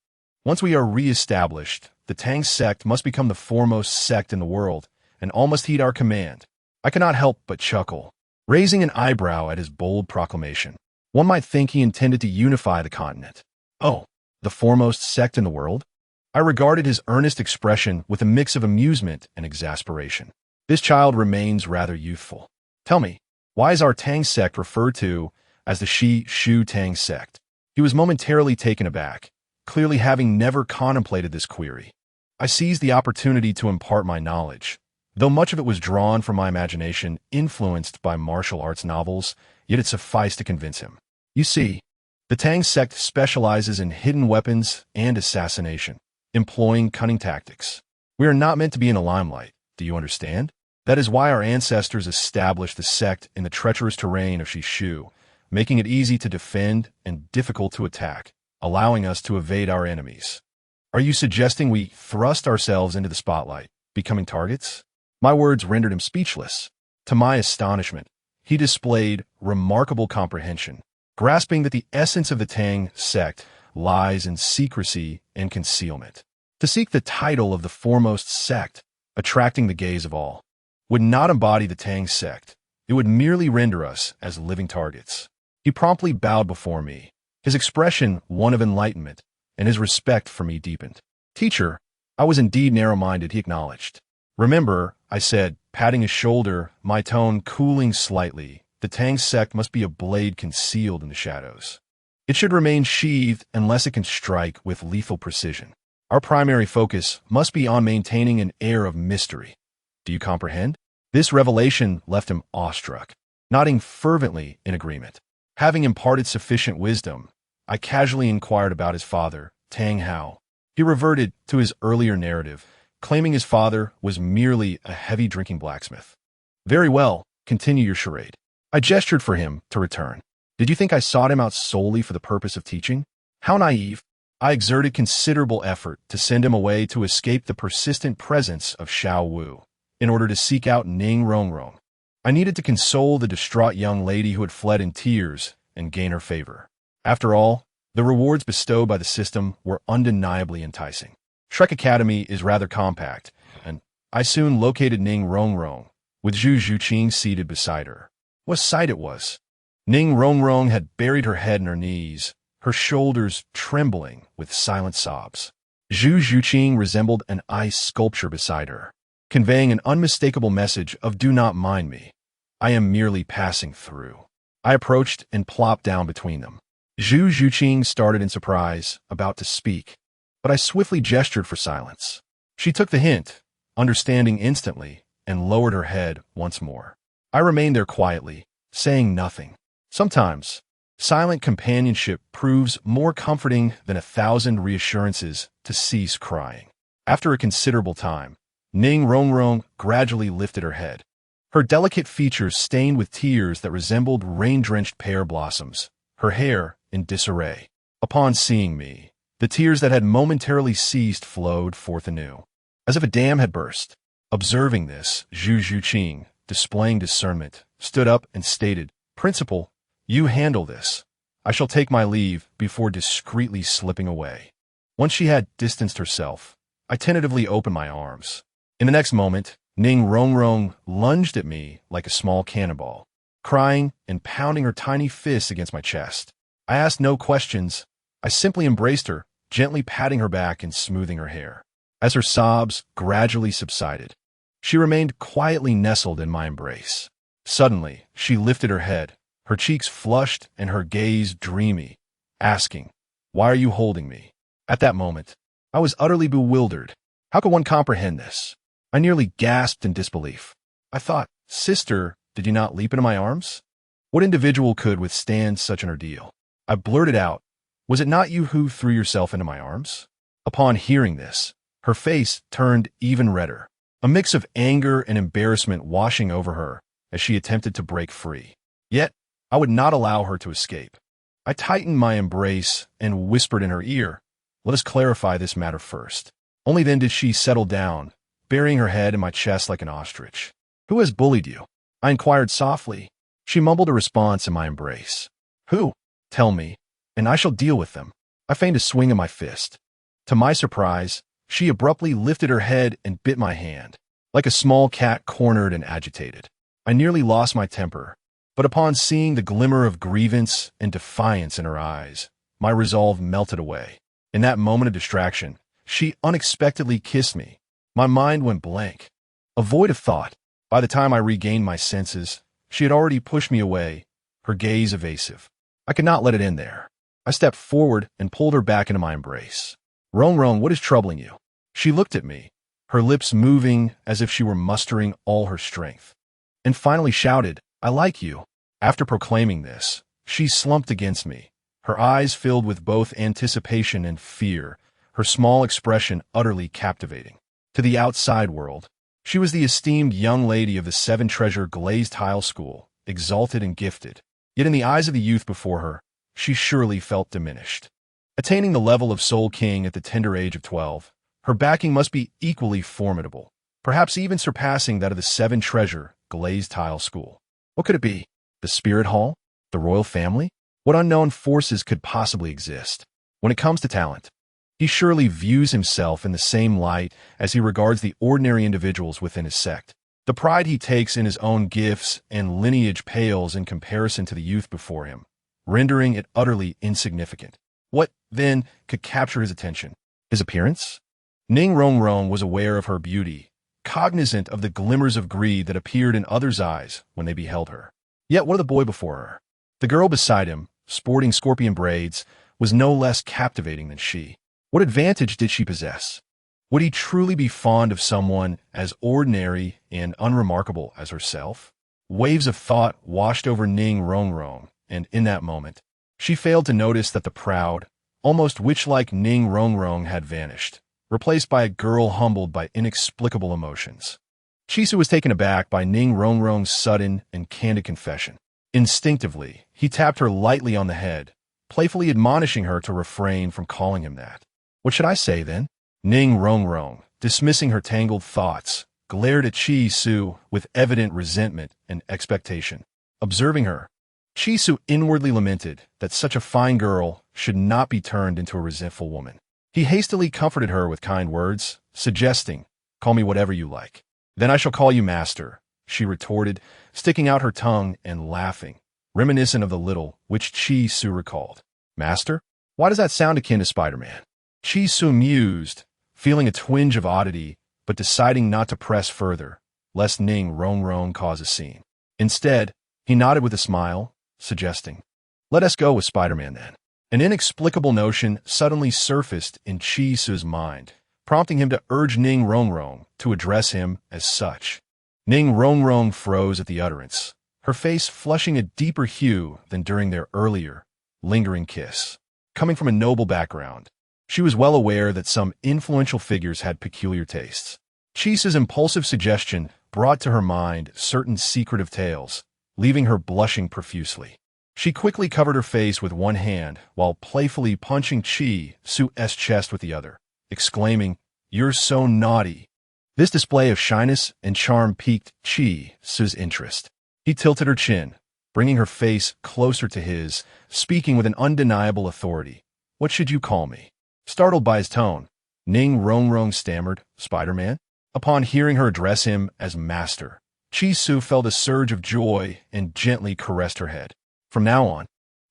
Once we are re-established, the Tang sect must become the foremost sect in the world, and all must heed our command. I cannot help but chuckle, raising an eyebrow at his bold proclamation. One might think he intended to unify the continent. Oh, the foremost sect in the world? I regarded his earnest expression with a mix of amusement and exasperation. This child remains rather youthful. Tell me, why is our Tang sect referred to as the Shu Tang sect? He was momentarily taken aback, clearly having never contemplated this query. I seized the opportunity to impart my knowledge. Though much of it was drawn from my imagination, influenced by martial arts novels, yet it sufficed to convince him. You see, the Tang sect specializes in hidden weapons and assassination, employing cunning tactics. We are not meant to be in the limelight, do you understand? That is why our ancestors established the sect in the treacherous terrain of Shishu, making it easy to defend and difficult to attack, allowing us to evade our enemies. Are you suggesting we thrust ourselves into the spotlight, becoming targets? My words rendered him speechless. To my astonishment, he displayed remarkable comprehension, grasping that the essence of the Tang sect lies in secrecy and concealment. To seek the title of the foremost sect, attracting the gaze of all, would not embody the Tang sect. It would merely render us as living targets. He promptly bowed before me, his expression one of enlightenment, and his respect for me deepened. Teacher, I was indeed narrow-minded, he acknowledged. Remember, I said, patting his shoulder, my tone cooling slightly, the Tang sect must be a blade concealed in the shadows. It should remain sheathed unless it can strike with lethal precision. Our primary focus must be on maintaining an air of mystery. Do you comprehend? This revelation left him awestruck, nodding fervently in agreement. Having imparted sufficient wisdom, I casually inquired about his father, Tang Hao. He reverted to his earlier narrative, claiming his father was merely a heavy-drinking blacksmith. Very well, continue your charade. I gestured for him to return. Did you think I sought him out solely for the purpose of teaching? How naive. I exerted considerable effort to send him away to escape the persistent presence of Xiao Wu, in order to seek out Ning Rongrong. I needed to console the distraught young lady who had fled in tears and gain her favor. After all, the rewards bestowed by the system were undeniably enticing. Shrek Academy is rather compact, and I soon located Ning Rongrong, with Zhu Zhuqing seated beside her. What a sight it was! Ning Rongrong had buried her head in her knees, her shoulders trembling with silent sobs. Zhu Zhuqing resembled an ice sculpture beside her, conveying an unmistakable message of "do not mind me. I am merely passing through." I approached and plopped down between them. Zhu Zhuqing started in surprise, about to speak, but I swiftly gestured for silence. She took the hint, understanding instantly, and lowered her head once more. I remained there quietly, saying nothing. Sometimes, silent companionship proves more comforting than 1,000 reassurances to cease crying. After a considerable time, Ning Rongrong gradually lifted her head, her delicate features stained with tears that resembled rain-drenched pear blossoms, her hair in disarray. Upon seeing me, the tears that had momentarily ceased flowed forth anew, as if a dam had burst. Observing this, Zhu Zhuqing, displaying discernment, stood up and stated, "Principal, you handle this. I shall take my leave before discreetly slipping away. Once she had distanced herself, I tentatively opened my arms. In the next moment, Ning Rongrong lunged at me like a small cannonball, crying and pounding her tiny fists against my chest. I asked no questions. I simply embraced her, gently patting her back and smoothing her hair. As her sobs gradually subsided, she remained quietly nestled in my embrace. Suddenly, she lifted her head, her cheeks flushed and her gaze dreamy, asking, "Why are you holding me?" At that moment, I was utterly bewildered. How could one comprehend this? I nearly gasped in disbelief. I thought, "Sister, did you not leap into my arms?" What individual could withstand such an ordeal? I blurted out, "Was it not you who threw yourself into my arms?" Upon hearing this, her face turned even redder, a mix of anger and embarrassment washing over her as she attempted to break free. Yet, I would not allow her to escape. I tightened my embrace and whispered in her ear, "Let us clarify this matter first." Only then did she settle down, burying her head in my chest like an ostrich. "Who has bullied you?" I inquired softly. She mumbled a response in my embrace. "Who? Tell me, and I shall deal with them." I feigned a swing of my fist. To my surprise, she abruptly lifted her head and bit my hand, like a small cat cornered and agitated. I nearly lost my temper, but upon seeing the glimmer of grievance and defiance in her eyes, my resolve melted away. In that moment of distraction, she unexpectedly kissed me. My mind went blank, a void of thought. By the time I regained my senses, she had already pushed me away, her gaze evasive. I could not let it end there. I stepped forward and pulled her back into my embrace. "Rong, what is troubling you?" She looked at me, her lips moving as if she were mustering all her strength, and finally shouted, "I like you." After proclaiming this, she slumped against me, her eyes filled with both anticipation and fear, her small expression utterly captivating. To the outside world, she was the esteemed young lady of the Seven Treasure Glazed Tile School, exalted and gifted. Yet in the eyes of the youth before her, she surely felt diminished. Attaining the level of Soul King at the tender age of 12, her backing must be equally formidable, perhaps even surpassing that of the Seven Treasure Glazed Tile School. What could it be? The Spirit Hall? The royal family? What unknown forces could possibly exist? When it comes to talent, he surely views himself in the same light as he regards the ordinary individuals within his sect. The pride he takes in his own gifts and lineage pales in comparison to the youth before him, rendering it utterly insignificant. What, then, could capture his attention? His appearance? Ning Rongrong was aware of her beauty, cognizant of the glimmers of greed that appeared in others' eyes when they beheld her. Yet what of the boy before her? The girl beside him, sporting scorpion braids, was no less captivating than she. What advantage did she possess? Would he truly be fond of someone as ordinary and unremarkable as herself? Waves of thought washed over Ning Rongrong, and in that moment, she failed to notice that the proud, almost witch-like Ning Rongrong had vanished, replaced by a girl humbled by inexplicable emotions. Chisu was taken aback by Ning Rongrong's sudden and candid confession. Instinctively, he tapped her lightly on the head, playfully admonishing her to refrain from calling him that. What should I say, then? Ning Rongrong, dismissing her tangled thoughts, glared at Chisu with evident resentment and expectation. Observing her, Chisu inwardly lamented that such a fine girl should not be turned into a resentful woman. He hastily comforted her with kind words, suggesting, "Call me whatever you like." "Then I shall call you master," she retorted, sticking out her tongue and laughing, reminiscent of the little which Chisu recalled. "Master? Why does that sound akin to Spider-Man?" Chisu mused, feeling a twinge of oddity, but deciding not to press further, lest Ning Rongrong cause a scene. Instead, he nodded with a smile, suggesting, "Let us go with Spider-Man then." An inexplicable notion suddenly surfaced in Chisu's mind, prompting him to urge Ning Rongrong to address him as such. Ning Rongrong froze at the utterance, her face flushing a deeper hue than during their earlier, lingering kiss. Coming from a noble background, she was well aware that some influential figures had peculiar tastes. Chisu's impulsive suggestion brought to her mind certain secretive tales, leaving her blushing profusely. She quickly covered her face with one hand while playfully punching Chisu's chest with the other, exclaiming, "You're so naughty." This display of shyness and charm piqued Chisu's interest. He tilted her chin, bringing her face closer to his, speaking with an undeniable authority. "What should you call me?" Startled by his tone, Ning Rongrong stammered, "Spider-Man?" Upon hearing her address him as master, Chi-Su felt a surge of joy and gently caressed her head. "From now on,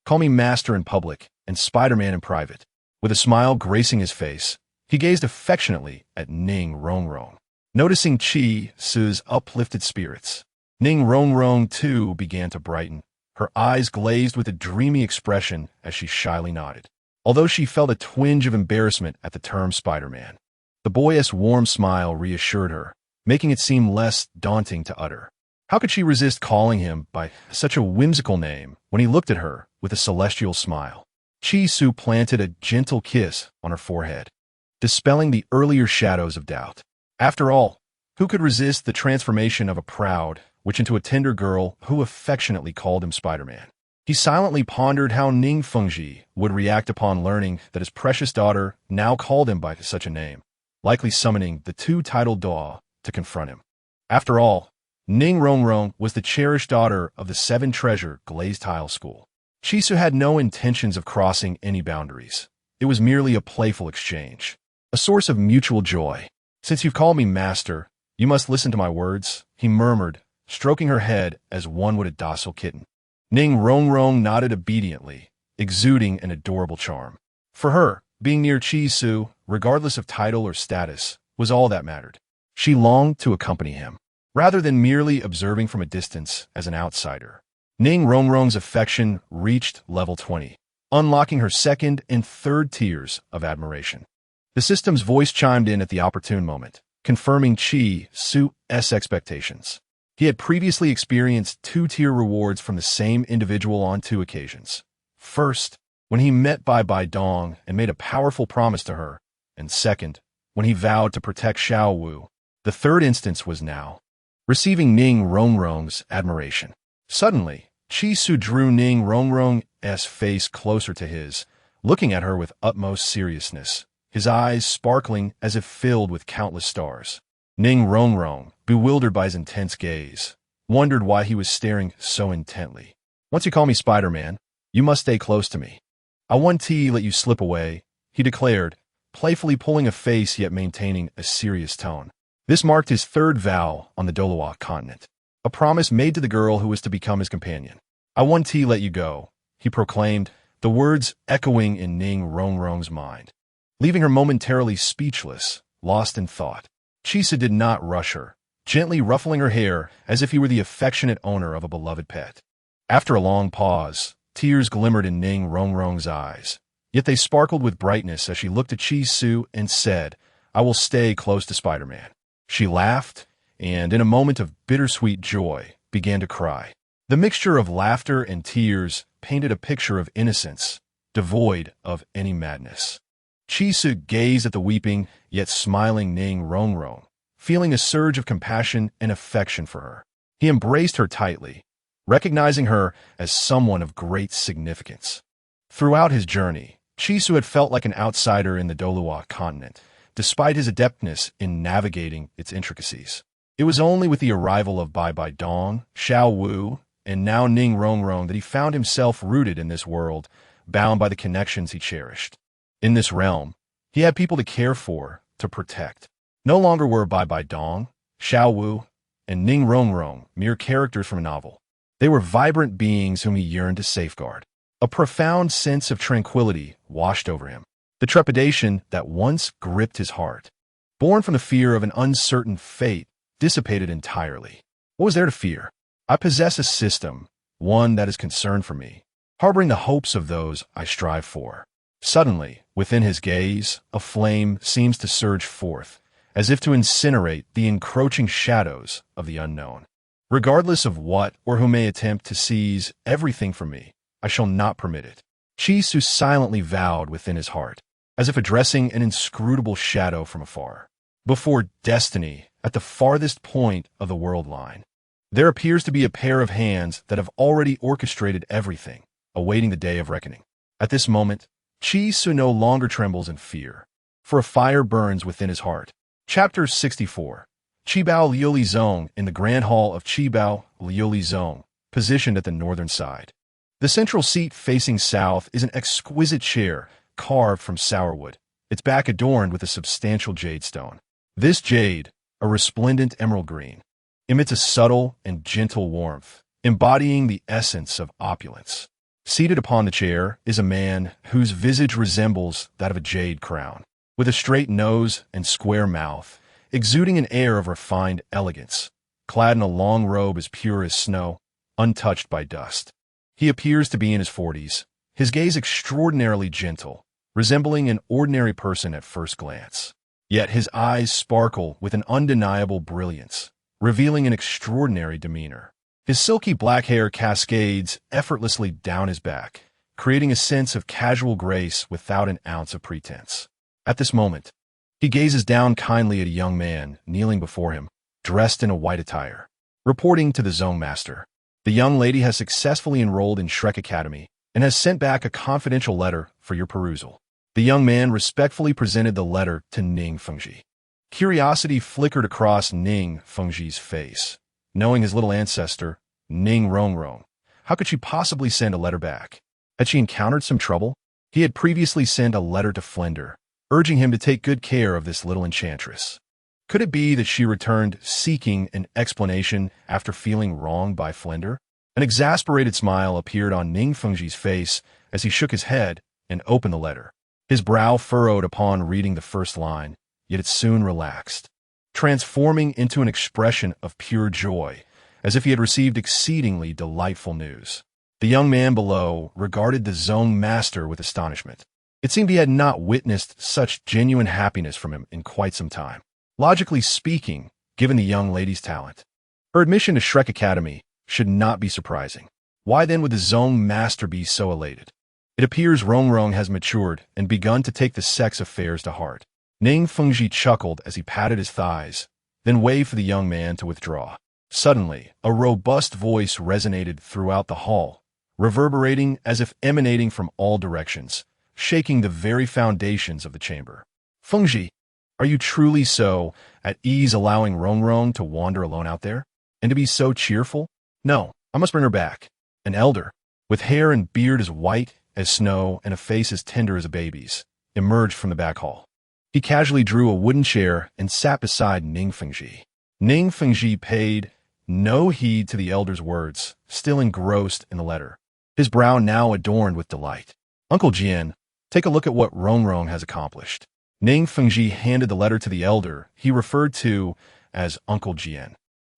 call me Master in public and Spider-Man in private." With a smile gracing his face, he gazed affectionately at Ning Rongrong. Noticing Chi-Su's uplifted spirits, Ning Rongrong too began to brighten, her eyes glazed with a dreamy expression as she shyly nodded. Although she felt a twinge of embarrassment at the term Spider-Man, the boyish warm smile reassured her, making it seem less daunting to utter. How could she resist calling him by such a whimsical name when he looked at her with a celestial smile? Chi-Su planted a gentle kiss on her forehead, dispelling the earlier shadows of doubt. After all, who could resist the transformation of a proud witch into a tender girl who affectionately called him Spider-Man? He silently pondered how Ning Fengji would react upon learning that his precious daughter now called him by such a name, likely summoning the two-titled Douluo to confront him. After all, Ning Rongrong was the cherished daughter of the seven-treasure glazed tile school. Chi-Su had no intentions of crossing any boundaries. It was merely a playful exchange, a source of mutual joy. "Since you've called me master, you must listen to my words," he murmured, stroking her head as one would a docile kitten. Ning Rongrong nodded obediently, exuding an adorable charm. For her, being near Chi-Su, regardless of title or status, was all that mattered. She longed to accompany him, rather than merely observing from a distance as an outsider. Ning Rongrong's affection reached level 20, unlocking her second and third tiers of admiration. The system's voice chimed in at the opportune moment, confirming Chi-Su's expectations. He had previously experienced two-tier rewards from the same individual on two occasions. First, when he met Bai Bai Dong and made a powerful promise to her, and second, when he vowed to protect Xiao Wu. The third instance was now, receiving Ning Rongrong's admiration. Suddenly, Chi-Su drew Ning Rongrong's face closer to his, looking at her with utmost seriousness, his eyes sparkling as if filled with countless stars. Ning Rongrong, bewildered by his intense gaze, wondered why he was staring so intently. "Once you call me Spider-Man, you must stay close to me. I won't let you slip away," he declared, playfully pulling a face yet maintaining a serious tone. This marked his third vow on the Douluo Continent, a promise made to the girl who was to become his companion. "I won't let you go," he proclaimed, the words echoing in Ning Rongrong's mind, leaving her momentarily speechless, lost in thought. Chi-Su did not rush her, gently ruffling her hair as if he were the affectionate owner of a beloved pet. After a long pause, tears glimmered in Ning Rongrong's eyes, yet they sparkled with brightness as she looked at Chi-Su and said, "I will stay close to Spider-Man." She laughed, and in a moment of bittersweet joy, began to cry. The mixture of laughter and tears painted a picture of innocence, devoid of any madness. Chi-Su gazed at the weeping, yet smiling Ning Rongrong, feeling a surge of compassion and affection for her. He embraced her tightly, recognizing her as someone of great significance. Throughout his journey, Chi-Su had felt like an outsider in the Douluo Continent, despite his adeptness in navigating its intricacies. It was only with the arrival of Bai Bai Dong, Xiao Wu, and now Ning Rongrong that he found himself rooted in this world, bound by the connections he cherished. In this realm, he had people to care for, to protect. No longer were Bai Bai Dong, Xiao Wu, and Ning Rongrong mere characters from a novel. They were vibrant beings whom he yearned to safeguard. A profound sense of tranquility washed over him. The trepidation that once gripped his heart, born from the fear of an uncertain fate, dissipated entirely. What was there to fear? I possess a system, one that is concerned for me, harboring the hopes of those I strive for. Suddenly, within his gaze, a flame seems to surge forth, as if to incinerate the encroaching shadows of the unknown. Regardless of what or who may attempt to seize everything from me, I shall not permit it. Chi-Su silently vowed within his heart, as if addressing an inscrutable shadow from afar. Before destiny, at the farthest point of the world line, there appears to be a pair of hands that have already orchestrated everything, awaiting the day of reckoning. At this moment, Chi-Su no longer trembles in fear, for a fire burns within his heart. Chapter 64. Qibao Liuli Zong. In the Grand Hall of Qibao Liuli Zong, positioned at the northern side. The central seat facing south is an exquisite chair carved from sourwood, its back adorned with a substantial jade stone. This jade, a resplendent emerald green, emits a subtle and gentle warmth, embodying the essence of opulence. Seated upon the chair is a man whose visage resembles that of a jade crown, with a straight nose and square mouth, exuding an air of refined elegance, clad in a long robe as pure as snow, untouched by dust. He appears to be in his 40s, his gaze extraordinarily gentle, resembling an ordinary person at first glance. Yet his eyes sparkle with an undeniable brilliance, revealing an extraordinary demeanor. His silky black hair cascades effortlessly down his back, creating a sense of casual grace without an ounce of pretense. At this moment, he gazes down kindly at a young man kneeling before him, dressed in a white attire. Reporting to the Zone Master, the young lady has successfully enrolled in Shrek Academy and has sent back a confidential letter for your perusal. The young man respectfully presented the letter to Ning Fengji. Curiosity flickered across Ning Fengji's face. Knowing his little ancestor, Ning Rongrong, how could she possibly send a letter back? Had she encountered some trouble? He had previously sent a letter to Flender, urging him to take good care of this little enchantress. Could it be that she returned seeking an explanation after feeling wronged by Flender? An exasperated smile appeared on Ning Fengji's face as he shook his head and opened the letter. His brow furrowed upon reading the first line, yet it soon relaxed, transforming into an expression of pure joy, as if he had received exceedingly delightful news. The young man below regarded the Zone Master with astonishment. It seemed he had not witnessed such genuine happiness from him in quite some time. Logically speaking, given the young lady's talent, her admission to Shrek Academy should not be surprising. Why then would the Zone Master be so elated? It appears Rongrong has matured and begun to take the sex affairs to heart. Ning Fengji chuckled as he patted his thighs, then waved for the young man to withdraw. Suddenly, a robust voice resonated throughout the hall, reverberating as if emanating from all directions, shaking the very foundations of the chamber. Fengji, are you truly so at ease allowing Rongrong to wander alone out there? And to be so cheerful? No, I must bring her back. An elder, with hair and beard as white as snow and a face as tender as a baby's, emerged from the back hall. He casually drew a wooden chair and sat beside Ning Fengji. Ning Fengji paid no heed to the elder's words, still engrossed in the letter, his brow now adorned with delight. Uncle Jian, take a look at what Rongrong has accomplished. Ning Fengji handed the letter to the elder he referred to as Uncle Jian.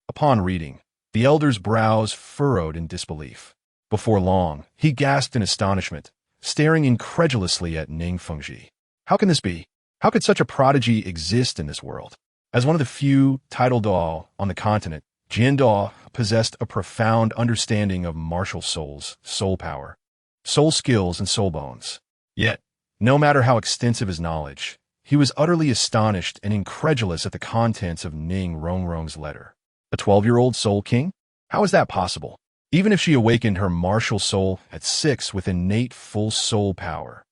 Upon reading, the elder's brows furrowed in disbelief. Before long, he gasped in astonishment, staring incredulously at Ning Fengji. How can this be? How could such a prodigy exist in this world? As one of the few title Dao on the continent, Jian Dao possessed a profound understanding of martial souls, soul power, soul skills, and soul bones. Yet, no matter how extensive his knowledge, he was utterly astonished and incredulous at the contents of Ning Rongrong's letter. A 12-year-old soul king? How is that possible? Even if she awakened her martial soul at 6 with innate full soul power,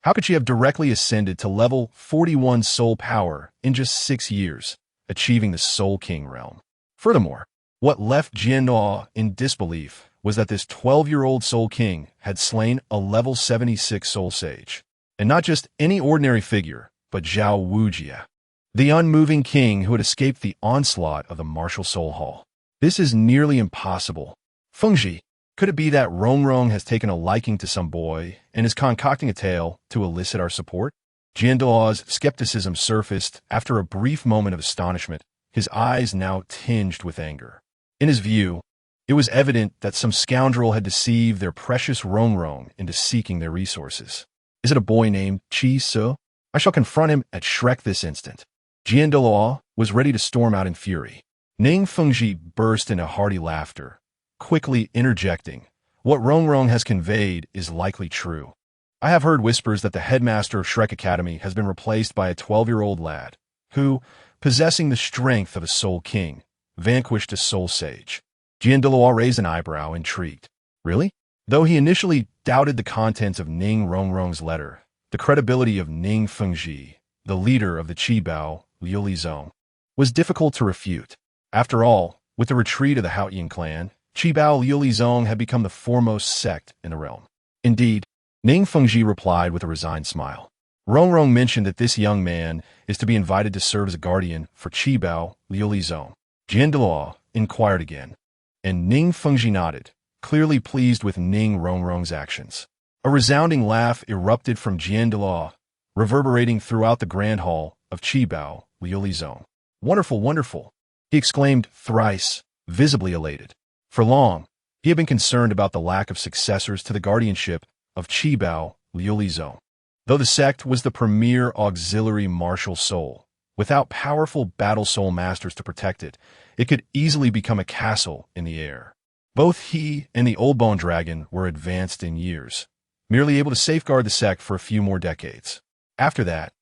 how could she have directly ascended to level 41 soul power in just 6 years, achieving the Soul King realm? Furthermore, what left Jian Dao in disbelief was that this 12-year-old Soul King had slain a level 76 Soul Sage, and not just any ordinary figure, but Zhao Wujia, the unmoving king who had escaped the onslaught of the Martial Soul Hall. This is nearly impossible. Fengji, could it be that Rongrong has taken a liking to some boy and is concocting a tale to elicit our support? Jian Dao's skepticism surfaced after a brief moment of astonishment, his eyes now tinged with anger. In his view, it was evident that some scoundrel had deceived their precious Rongrong into seeking their resources. Is it a boy named Chi Se? I shall confront him at Shrek this instant. Jian Dao'o was ready to storm out in fury. Ning Fengji burst into hearty laughter, quickly interjecting, what Rongrong has conveyed is likely true. I have heard whispers that the headmaster of Shrek Academy has been replaced by a 12-year-old lad, who, possessing the strength of a Soul King, vanquished a Soul Sage. Jian Dao'o raised an eyebrow, intrigued. Really? Though he initially doubted the contents of Ning Rongrong's letter, the credibility of Ning Fengji, the leader of the Qibao Liuli Zone, was difficult to refute. After all, with the retreat of the Haotian clan, Qibao Liulizong had become the foremost sect in the realm. Indeed, Ning Fengji replied with a resigned smile. Rongrong mentioned that this young man is to be invited to serve as a guardian for Qibao Liulizong. Jian Deluo inquired again, and Ning Fengji nodded, clearly pleased with Ning Rongrong's actions. A resounding laugh erupted from Jian Deluo, reverberating throughout the grand hall of Qibao Liulizong. Wonderful, wonderful, he exclaimed thrice, visibly elated. For long, he had been concerned about the lack of successors to the guardianship of Qibao Liulizong. Though the sect was the premier auxiliary martial soul, without powerful battle soul masters to protect it, it could easily become a castle in the air. Both he and the old bone dragon were advanced in years, merely able to safeguard the sect for a few more decades. After that,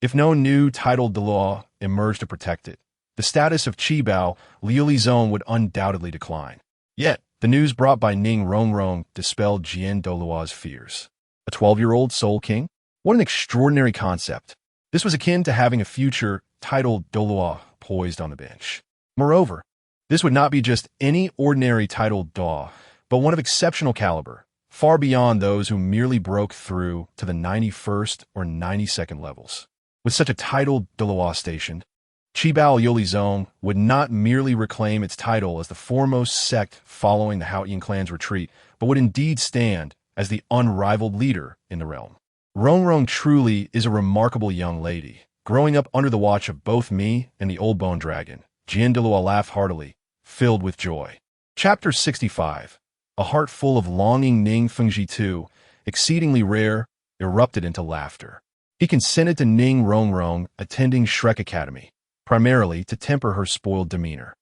if no new titled Douluo emerged to protect it, the status of Qibao Liulizong would undoubtedly decline. Yet, the news brought by Ning Rongrong dispelled Jian Douluo's fears. A 12-year-old soul king? What an extraordinary concept. This was akin to having a future titled Douluo poised on the bench. Moreover, this would not be just any ordinary titled Douluo, but one of exceptional caliber, far beyond those who merely broke through to the 91st or 92nd levels. With such a titled Douluo stationed, Qibao Liulizong would not merely reclaim its title as the foremost sect following the Haoyan clan's retreat, but would indeed stand as the unrivaled leader in the realm. Rongrong truly is a remarkable young lady, growing up under the watch of both me and the old bone dragon. Jian Deluo laughed heartily, filled with joy. Chapter 65. A heart full of longing. Ning Fengji too, exceedingly rare, erupted into laughter. He consented to Ning Rongrong attending Shrek Academy, primarily to temper her spoiled demeanor,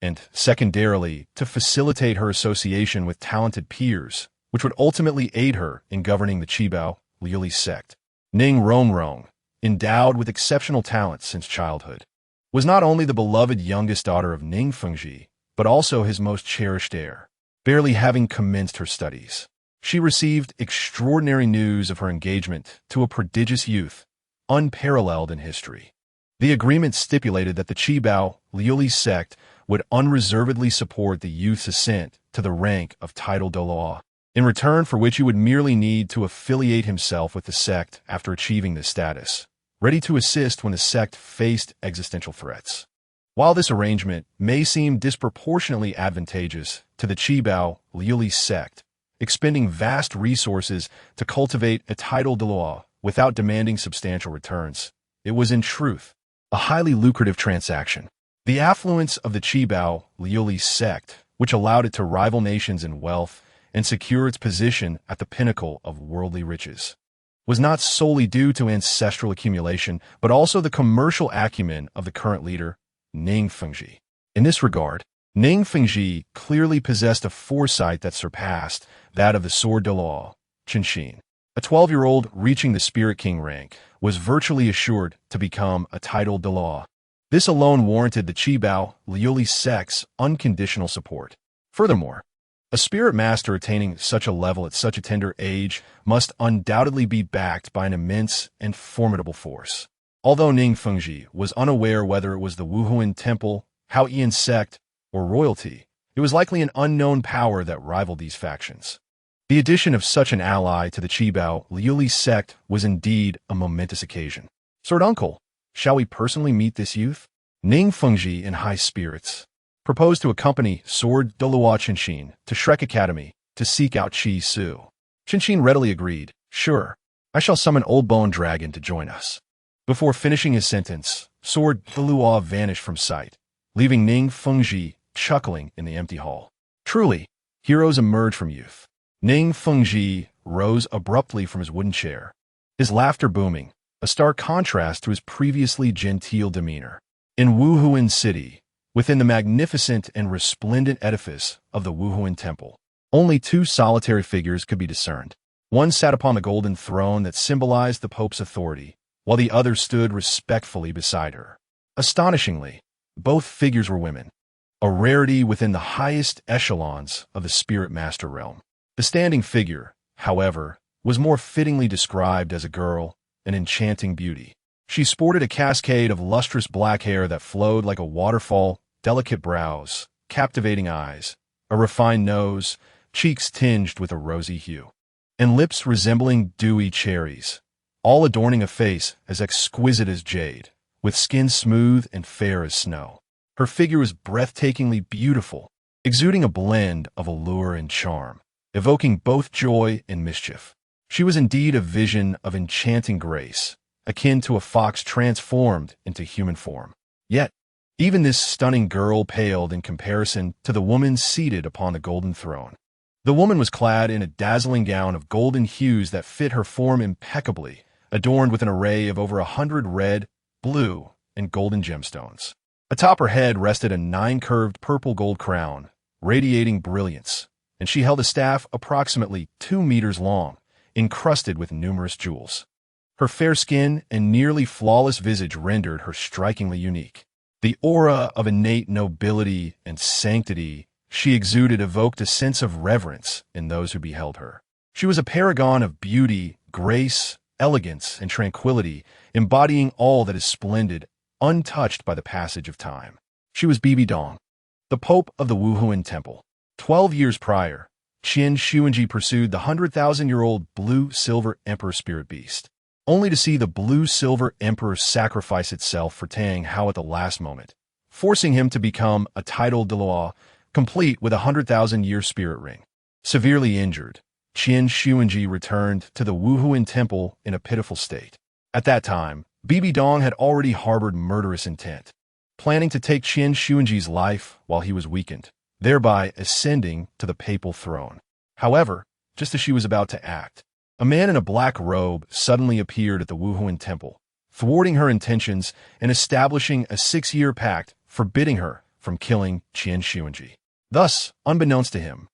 and secondarily to facilitate her association with talented peers, which would ultimately aid her in governing the Qibao Liuli sect. Ning Rongrong, endowed with exceptional talent since childhood, was not only the beloved youngest daughter of Ning Fengji, but also his most cherished heir. Barely having commenced her studies, she received extraordinary news of her engagement to a prodigious youth, unparalleled in history. The agreement stipulated that the Qibao Liuli sect would unreservedly support the youth's ascent to the rank of titled Douluo, in return for which he would merely need to affiliate himself with the sect after achieving this status, ready to assist when the sect faced existential threats. While this arrangement may seem disproportionately advantageous to the Qibao Liuli sect, expending vast resources to cultivate a titled Douluo without demanding substantial returns, it was in truth a highly lucrative transaction. The affluence of the Qibao Liuli sect, which allowed it to rival nations in wealth and secure its position at the pinnacle of worldly riches, was not solely due to ancestral accumulation, but also the commercial acumen of the current leader, Ning Fengji. In this regard, Ning Fengji clearly possessed a foresight that surpassed that of the Sword Douluo, Qinshin. A 12-year-old reaching the Spirit King rank was virtually assured to become a titled Douluo. This alone warranted the Qibao Liuli sect's unconditional support. Furthermore, a spirit master attaining such a level at such a tender age must undoubtedly be backed by an immense and formidable force. Although Ning Fengji was unaware whether it was the Wuhuan Temple, Haoyan sect, or royalty, it was likely an unknown power that rivaled these factions. The addition of such an ally to the Qibao Liuli sect was indeed a momentous occasion. Sword Uncle, shall we personally meet this youth? Ning Fengji, in high spirits, proposed to accompany Sword Douluo Qinshin to Shrek Academy to seek out Qi Su. Qinshin readily agreed. Sure, I shall summon Old Bone Dragon to join us. Before finishing his sentence, Sword Douluo vanished from sight, leaving Ning Fengji chuckling in the empty hall. Truly, heroes emerge from youth. Ning Fengji rose abruptly from his wooden chair, his laughter booming, a stark contrast to his previously genteel demeanor. In Wuhuan City, within the magnificent and resplendent edifice of the Wuhuan Temple, only two solitary figures could be discerned. One sat upon the golden throne that symbolized the Pope's authority, while the other stood respectfully beside her. Astonishingly, both figures were women, a rarity within the highest echelons of the Spirit Master realm. The standing figure, however, was more fittingly described as a girl, an enchanting beauty. She sported a cascade of lustrous black hair that flowed like a waterfall, delicate brows, captivating eyes, a refined nose, cheeks tinged with a rosy hue, and lips resembling dewy cherries, all adorning a face as exquisite as jade, with skin smooth and fair as snow. Her figure was breathtakingly beautiful, exuding a blend of allure and charm, evoking both joy and mischief. She was indeed a vision of enchanting grace, akin to a fox transformed into human form. Yet, even this stunning girl paled in comparison to the woman seated upon the golden throne. The woman was clad in a dazzling gown of golden hues that fit her form impeccably, adorned with an array of over 100 red, blue, and golden gemstones. Atop her head rested a 9-curved purple-gold crown, radiating brilliance, and she held a staff approximately 2 meters long, encrusted with numerous jewels. Her fair skin and nearly flawless visage rendered her strikingly unique. The aura of innate nobility and sanctity she exuded evoked a sense of reverence in those who beheld her. She was a paragon of beauty, grace, elegance, and tranquility, embodying all that is splendid, untouched by the passage of time. She was Bibi Dong, the Pope of the Wuhuan Temple. 12 years prior, Qian Xuanji pursued the 100,000-year-old blue-silver emperor spirit beast, only to see the blue-silver emperor sacrifice itself for Tang Hao at the last moment, forcing him to become a titled Douluo, complete with a 100,000-year spirit ring. Severely injured, Qian Xuanji returned to the Wuhuan Temple in a pitiful state. At that time, Bibi Dong had already harbored murderous intent, planning to take Qian Xuanji's life while he was weakened, thereby ascending to the papal throne. However, just as she was about to act, a man in a black robe suddenly appeared at the Wuhuan Temple, thwarting her intentions and establishing a 6-year pact forbidding her from killing Qian Xuanji. Thus, unbeknownst to him,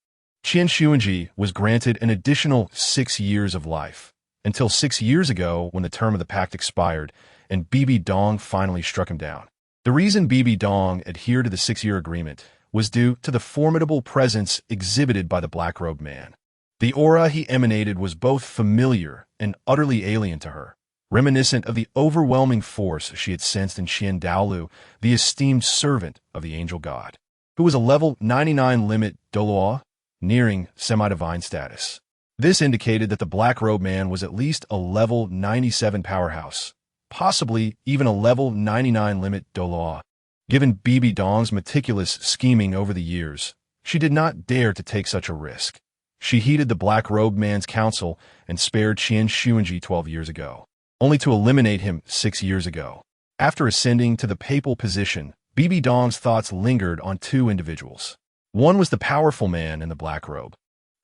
Qian Xuanji was granted an additional 6 years of life, until 6 years ago when the term of the pact expired and Bibi Dong finally struck him down. The reason Bibi Dong adhered to the 6-year agreement was due to the formidable presence exhibited by the black-robed man. The aura he emanated was both familiar and utterly alien to her, reminiscent of the overwhelming force she had sensed in Qian Douluo, the esteemed servant of the angel god, who was a level 99 limit Douluo, nearing semi-divine status. This indicated that the black-robed man was at least a level 97 powerhouse, possibly even a level 99 limit Douluo. Given Bibi Dong's meticulous scheming over the years, she did not dare to take such a risk. She heeded the black-robed man's counsel and spared Qian Xuanji 12 years ago, only to eliminate him 6 years ago. After ascending to the papal position, Bibi Dong's thoughts lingered on 2 individuals. One was the powerful man in the black robe,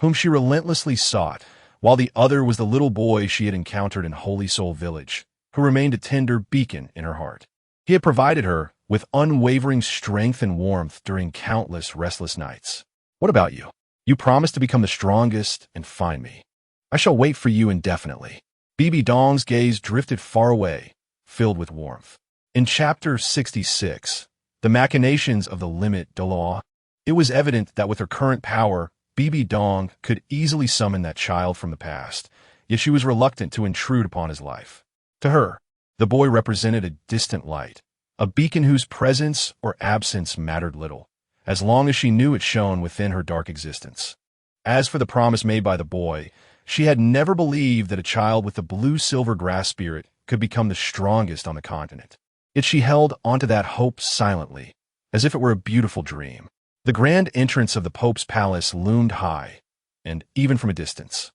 whom she relentlessly sought, while the other was the little boy she had encountered in Holy Soul Village, who remained a tender beacon in her heart. He had provided her with unwavering strength and warmth during countless restless nights. What about you? You promised to become the strongest and find me. I shall wait for you indefinitely. Bibi Dong's gaze drifted far away, filled with warmth. In Chapter 66, The Machinations of the Limit Douluo, it was evident that with her current power, Bibi Dong could easily summon that child from the past, yet she was reluctant to intrude upon his life. To her, the boy represented a distant light, a beacon whose presence or absence mattered little, as long as she knew it shone within her dark existence. As for the promise made by the boy, she had never believed that a child with the blue-silver grass spirit could become the strongest on the continent. Yet she held onto that hope silently, as if it were a beautiful dream. The grand entrance of the Pope's palace loomed high, and even from a distance,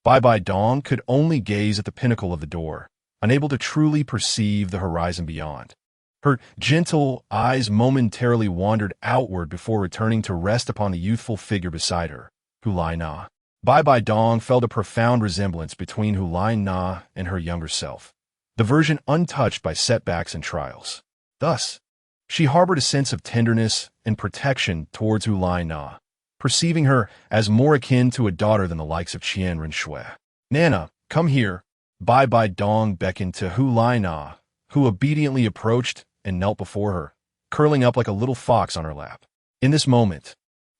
Bibi Dong could only gaze at the pinnacle of the door, unable to truly perceive the horizon beyond. Her gentle eyes momentarily wandered outward before returning to rest upon the youthful figure beside her, Hulai Na. Bibi Dong felt a profound resemblance between Hulai Na and her younger self, the version untouched by setbacks and trials. Thus, she harbored a sense of tenderness and protection towards Hulai Na, perceiving her as more akin to a daughter than the likes of Qian Renshui. Nana, come here. Bibi Dong beckoned to Hulai Na, who obediently approached and knelt before her, curling up like a little fox on her lap. In this moment,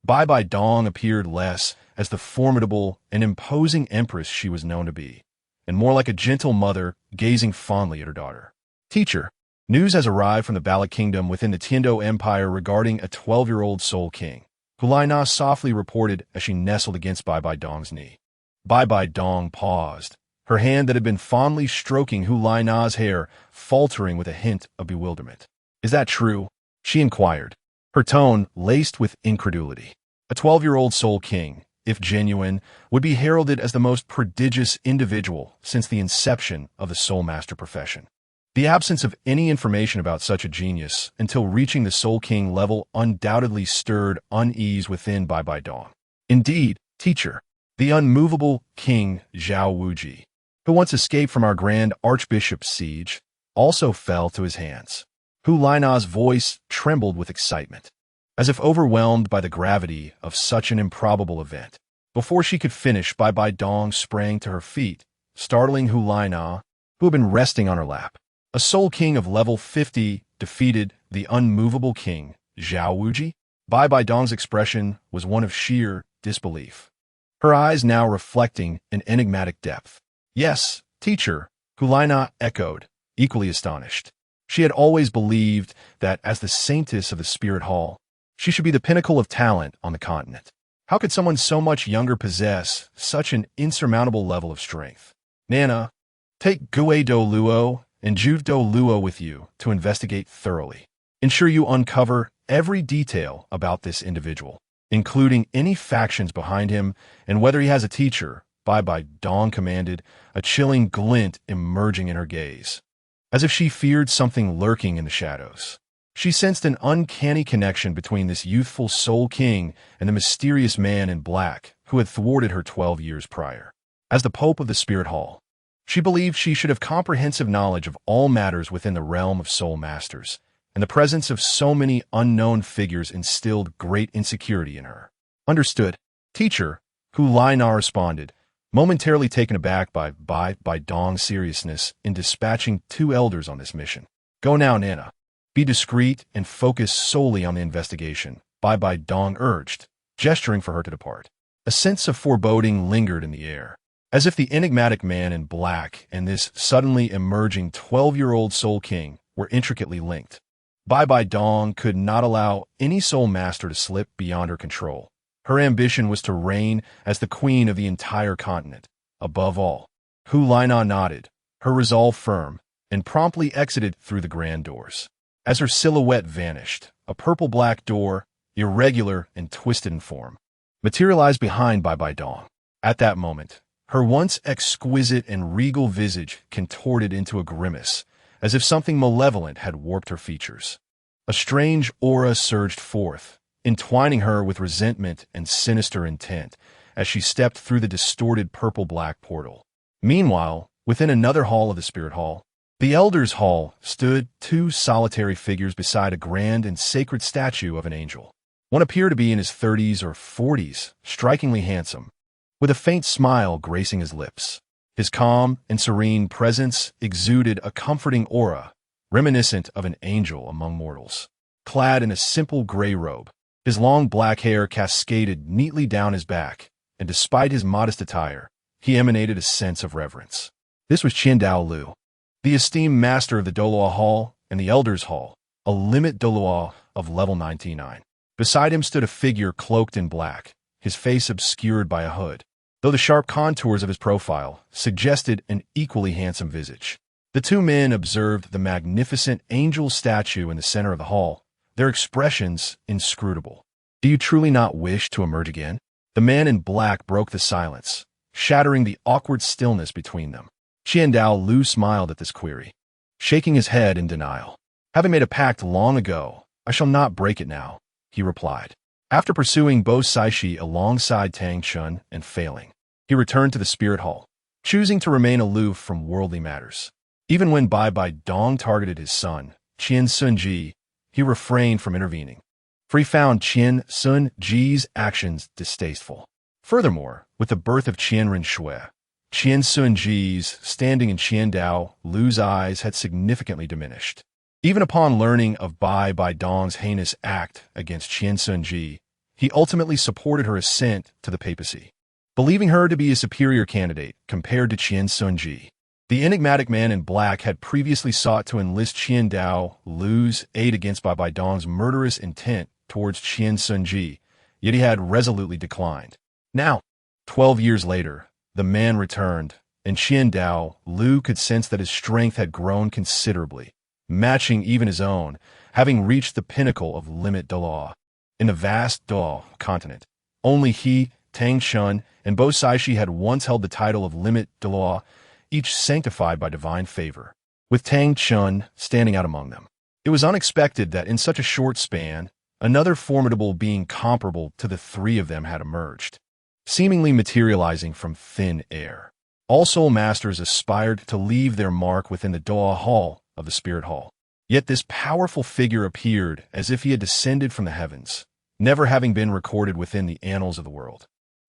Bibi Dong appeared less as the formidable and imposing empress she was known to be, and more like a gentle mother gazing fondly at her daughter. Teacher, news has arrived from the Bala Kingdom within the Tiando Empire regarding a 12-year-old Soul King, Hulai Na softly reported as she nestled against Bai Bai Dong's knee. Bai Bai Dong paused, her hand that had been fondly stroking Hulai Na's hair faltering with a hint of bewilderment. "Is that true?" she inquired, her tone laced with incredulity. A 12-year-old soul king, if genuine, would be heralded as the most prodigious individual since the inception of the soul master profession. The absence of any information about such a genius until reaching the Soul King level undoubtedly stirred unease within Bai Bai Dong. Indeed, teacher, the unmovable King Zhao Wuji, who once escaped from our Grand Archbishop's siege, also fell to his hands. Hu Laina's voice trembled with excitement, as if overwhelmed by the gravity of such an improbable event. Before she could finish, Bai Bai Dong sprang to her feet, startling Hu Laina, who had been resting on her lap. A Soul King of level 50 defeated the unmovable King, Zhao Wuji? Bai Bai Dong's expression was one of sheer disbelief, her eyes now reflecting an enigmatic depth. "Yes, teacher," Hulaina echoed, equally astonished. She had always believed that as the saintess of the Spirit Hall, she should be the pinnacle of talent on the continent. How could someone so much younger possess such an insurmountable level of strength? "Nana, take Gue Douluo and Juve Douluo with you to investigate thoroughly. Ensure you uncover every detail about this individual, including any factions behind him and whether he has a teacher," Bai Bai Dong commanded, a chilling glint emerging in her gaze, as if she feared something lurking in the shadows. She sensed an uncanny connection between this youthful Soul King and the mysterious man in black who had thwarted her 12 years prior. As the Pope of the Spirit Hall, she believed she should have comprehensive knowledge of all matters within the realm of soul masters, and the presence of so many unknown figures instilled great insecurity in her. "Understood, teacher," Hu Laina responded, momentarily taken aback by Bai Bai Dong's seriousness in dispatching 2 elders on this mission. "Go now, Nana. Be discreet and focus solely on the investigation," Bai Bai Dong urged, gesturing for her to depart. A sense of foreboding lingered in the air, as if the enigmatic man in black and this suddenly emerging 12-year-old Soul King were intricately linked. Bai Bai Dong could not allow any soul master to slip beyond her control. Her ambition was to reign as the queen of the entire continent. Above all, Hu Laina nodded, her resolve firm, and promptly exited through the grand doors. As her silhouette vanished, a purple-black door, irregular and twisted in form, materialized behind Bai Bai Dong. At that moment, her once exquisite and regal visage contorted into a grimace, as if something malevolent had warped her features. A strange aura surged forth, entwining her with resentment and sinister intent as she stepped through the distorted purple-black portal. Meanwhile, within another hall of the Spirit Hall, the Elders' Hall, stood 2 solitary figures beside a grand and sacred statue of an angel. One appeared to be in his 30s or 40s, strikingly handsome, with a faint smile gracing his lips. His calm and serene presence exuded a comforting aura, reminiscent of an angel among mortals. Clad in a simple gray robe, his long black hair cascaded neatly down his back, and despite his modest attire, he emanated a sense of reverence. This was Qian Dao Lu, the esteemed master of the Douluo Hall and the Elders' Hall, a limit Douluo of level 99. Beside him stood a figure cloaked in black, his face obscured by a hood, though the sharp contours of his profile suggested an equally handsome visage. The 2 men observed the magnificent angel statue in the center of the hall, their expressions inscrutable. "Do you truly not wish to emerge again?" The man in black broke the silence, shattering the awkward stillness between them. Qian Dao Lu smiled at this query, shaking his head in denial. "Having made a pact long ago, I shall not break it now," he replied. After pursuing Bo Saishi alongside Tang San and failing, he returned to the Spirit Hall, choosing to remain aloof from worldly matters. Even when Bai Bai Dong targeted his son, Qian Sunji, he refrained from intervening, for he found Qian Sunji's actions distasteful. Furthermore, with the birth of Qian Rinshui, Qian Sunji's standing in Qian Dao Lu's eyes had significantly diminished. Even upon learning of Bai Bai Dong's heinous act against Qian Sunji, he ultimately supported her ascent to the papacy, believing her to be a superior candidate compared to Qian Sunji. The enigmatic man in black had previously sought to enlist Qian Dao Lu's aid against Bai Bai Dong's murderous intent towards Qian Sunji, yet he had resolutely declined. Now, 12 years later, the man returned, and Douluo could sense that his strength had grown considerably, matching even his own, having reached the pinnacle of limit Douluo. In the vast Douluo Continent, only he, Tang San, and Bo Saishi had once held the title of limit Douluo, each sanctified by divine favor, with Tang San standing out among them. It was unexpected that in such a short span, another formidable being comparable to the three of them had emerged, seemingly materializing from thin air. All soul masters aspired to leave their mark within the Douluo Hall of the Spirit Hall. Yet this powerful figure appeared as if he had descended from the heavens, never having been recorded within the annals of the world.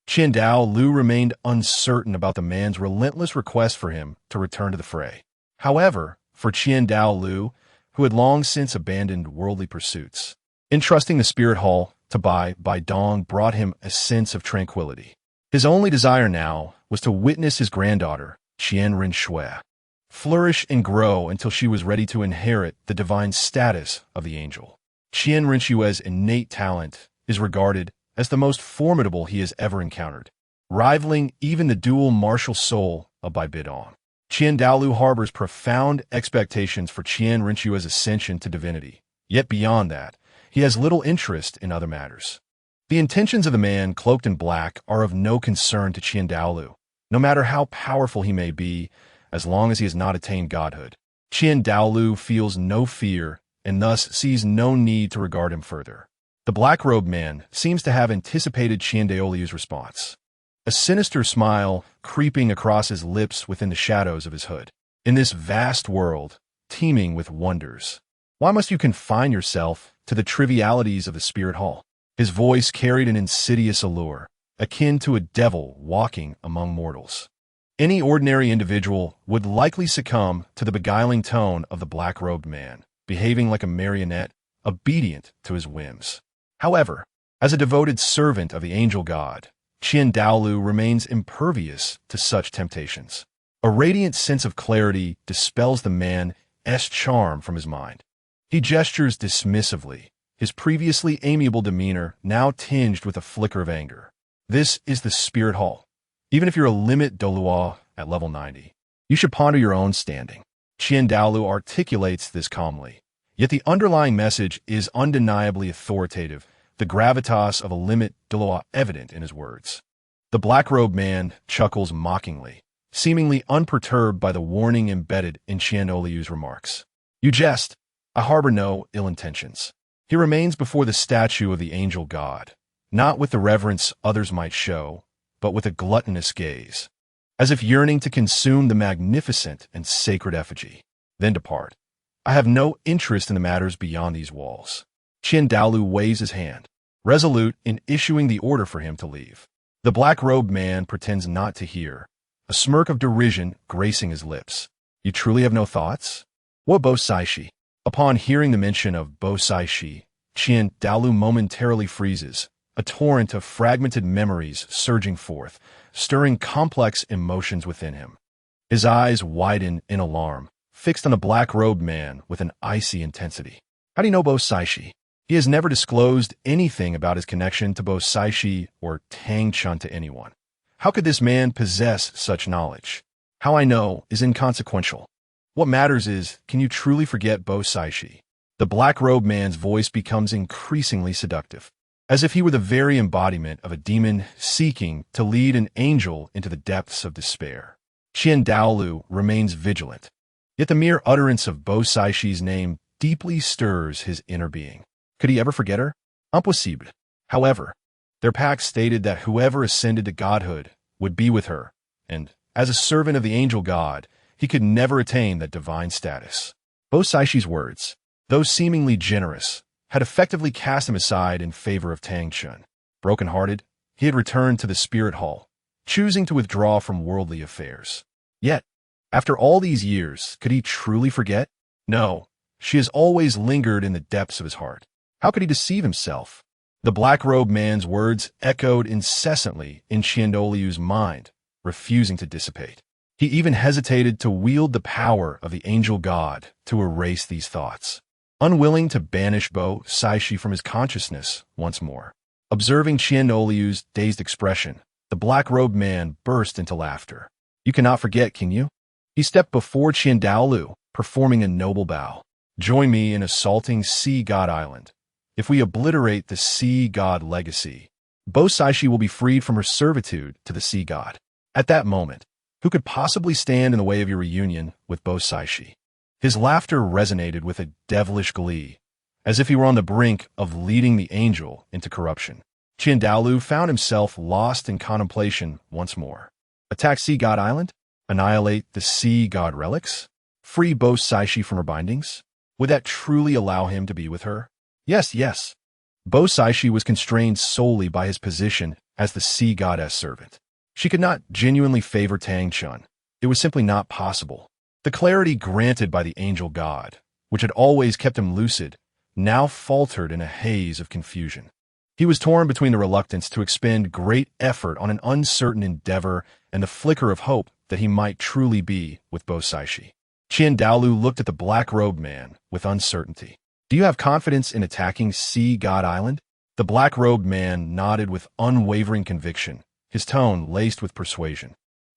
Douluo remained uncertain about the man's relentless request for him to return to the fray. However, for Douluo, who had long since abandoned worldly pursuits, entrusting the Spirit Hall to Bai Dong brought him a sense of tranquility. His only desire now was to witness his granddaughter, Rin Shui, flourish and grow until she was ready to inherit the divine status of the angel. Rin Shui's innate talent is regarded as the most formidable he has ever encountered, rivaling even the dual martial soul of Bai Bidong. Douluo harbors profound expectations for Rin Shui's ascension to divinity, yet beyond that, he has little interest in other matters. The intentions of the man cloaked in black are of no concern to Douluo, no matter how powerful he may be, as long as he has not attained godhood. Douluo feels no fear and thus sees no need to regard him further. The black-robed man seems to have anticipated Douluo's response, a sinister smile creeping across his lips within the shadows of his hood. In this vast world, teeming with wonders, why must you confine yourself to the trivialities of the Spirit Hall? His voice carried an insidious allure, akin to a devil walking among mortals. Any ordinary individual would likely succumb to the beguiling tone of the black-robed man, behaving like a marionette, obedient to his whims. However, as a devoted servant of the angel god, Douluo remains impervious to such temptations. A radiant sense of clarity dispels the man's charm from his mind. He gestures dismissively, his previously amiable demeanor now tinged with a flicker of anger. This is the Spirit Hall. Even if you're a limit Douluo at level 90, you should ponder your own standing. Douluo articulates this calmly, yet the underlying message is undeniably authoritative, the gravitas of a limit Douluo evident in his words. The black-robed man chuckles mockingly, seemingly unperturbed by the warning embedded in Douluo's remarks. You jest. I harbor no ill intentions. He remains before the statue of the angel god, not with the reverence others might show, but with a gluttonous gaze, as if yearning to consume the magnificent and sacred effigy, then depart. I have no interest in the matters beyond these walls. Douluo waves his hand, resolute in issuing the order for him to leave. The black-robed man pretends not to hear, a smirk of derision gracing his lips. You truly have no thoughts? What Bo Saishi? Upon hearing the mention of Bo Saishi, Douluo momentarily freezes, a torrent of fragmented memories surging forth, stirring complex emotions within him. His eyes widen in alarm, fixed on the black-robed man with an icy intensity. How do you know Bo Saishi? He has never disclosed anything about his connection to Bo Saishi or Tang San to anyone. How could this man possess such knowledge? How I know is inconsequential. What matters is, can you truly forget Bo Saishi? The black-robed man's voice becomes increasingly seductive, as if he were the very embodiment of a demon seeking to lead an angel into the depths of despair. Douluo remains vigilant, yet the mere utterance of Bo Saishi's name deeply stirs his inner being. Could he ever forget her? Impossible. However, their pact stated that whoever ascended to godhood would be with her, and, as a servant of the angel god, he could never attain that divine status. Bo Saishi's words, though seemingly generous, had effectively cast him aside in favor of Tang San. Broken-hearted, he had returned to the Spirit Hall, choosing to withdraw from worldly affairs. Yet, after all these years, could he truly forget? No, she has always lingered in the depths of his heart. How could he deceive himself? The black-robed man's words echoed incessantly in Douluo's mind, refusing to dissipate. He even hesitated to wield the power of the angel god to erase these thoughts, unwilling to banish Bo Saishi from his consciousness once more. Observing Qian Oliu's dazed expression, the black-robed man burst into laughter. You cannot forget, can you? He stepped before Qian Douluo, performing a noble bow. Join me in assaulting Sea God Island. If we obliterate the Sea God legacy, Bo Saishi will be freed from her servitude to the Sea God. At that moment, who could possibly stand in the way of your reunion with Bo Saishi? His laughter resonated with a devilish glee, as if he were on the brink of leading the angel into corruption. Qian Douluo found himself lost in contemplation once more. Attack Sea God Island? Annihilate the Sea God relics? Free Bo Saishi from her bindings? Would that truly allow him to be with her? Yes. Bo Saishi was constrained solely by his position as the Sea Goddess servant. She could not genuinely favor Tang San. It was simply not possible. The clarity granted by the angel god, which had always kept him lucid, now faltered in a haze of confusion. He was torn between the reluctance to expend great effort on an uncertain endeavor and the flicker of hope that he might truly be with Bo Saishi. Qian Douluo looked at the black-robed man with uncertainty. Do you have confidence in attacking Sea God Island? The black-robed man nodded with unwavering conviction, his tone laced with persuasion.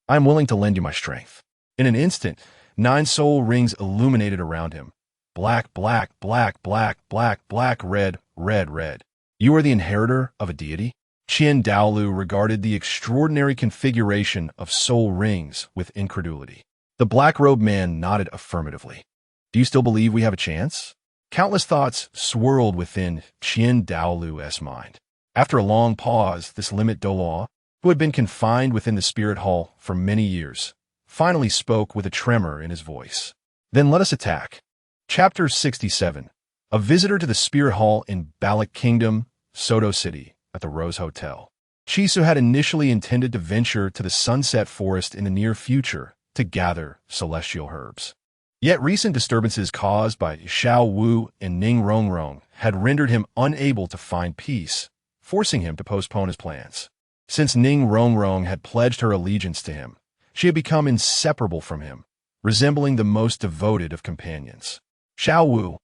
I am willing to lend you my strength. In an instant, 9 soul rings illuminated around him. Black, black, black, black, black, black, red, red, red. You are the inheritor of a deity? Qian Douluo regarded the extraordinary configuration of soul rings with incredulity. The black-robed man nodded affirmatively. Do you still believe we have a chance? Countless thoughts swirled within Qian Douluo's mind. After a long pause, this limit Douluo, who had been confined within the spirit hall for many years, finally spoke with a tremor in his voice. Then let us attack. Chapter 67. A visitor to the spirit hall in Balak Kingdom, Soto City, at the Rose Hotel. Chisu had initially intended to venture to the Sunset Forest in the near future to gather celestial herbs. Yet recent disturbances caused by Xiao Wu and Ning Rongrong had rendered him unable to find peace, forcing him to postpone his plans. Since Ning Rongrong had pledged her allegiance to him, she had become inseparable from him, resembling the most devoted of companions. Xiao Wu,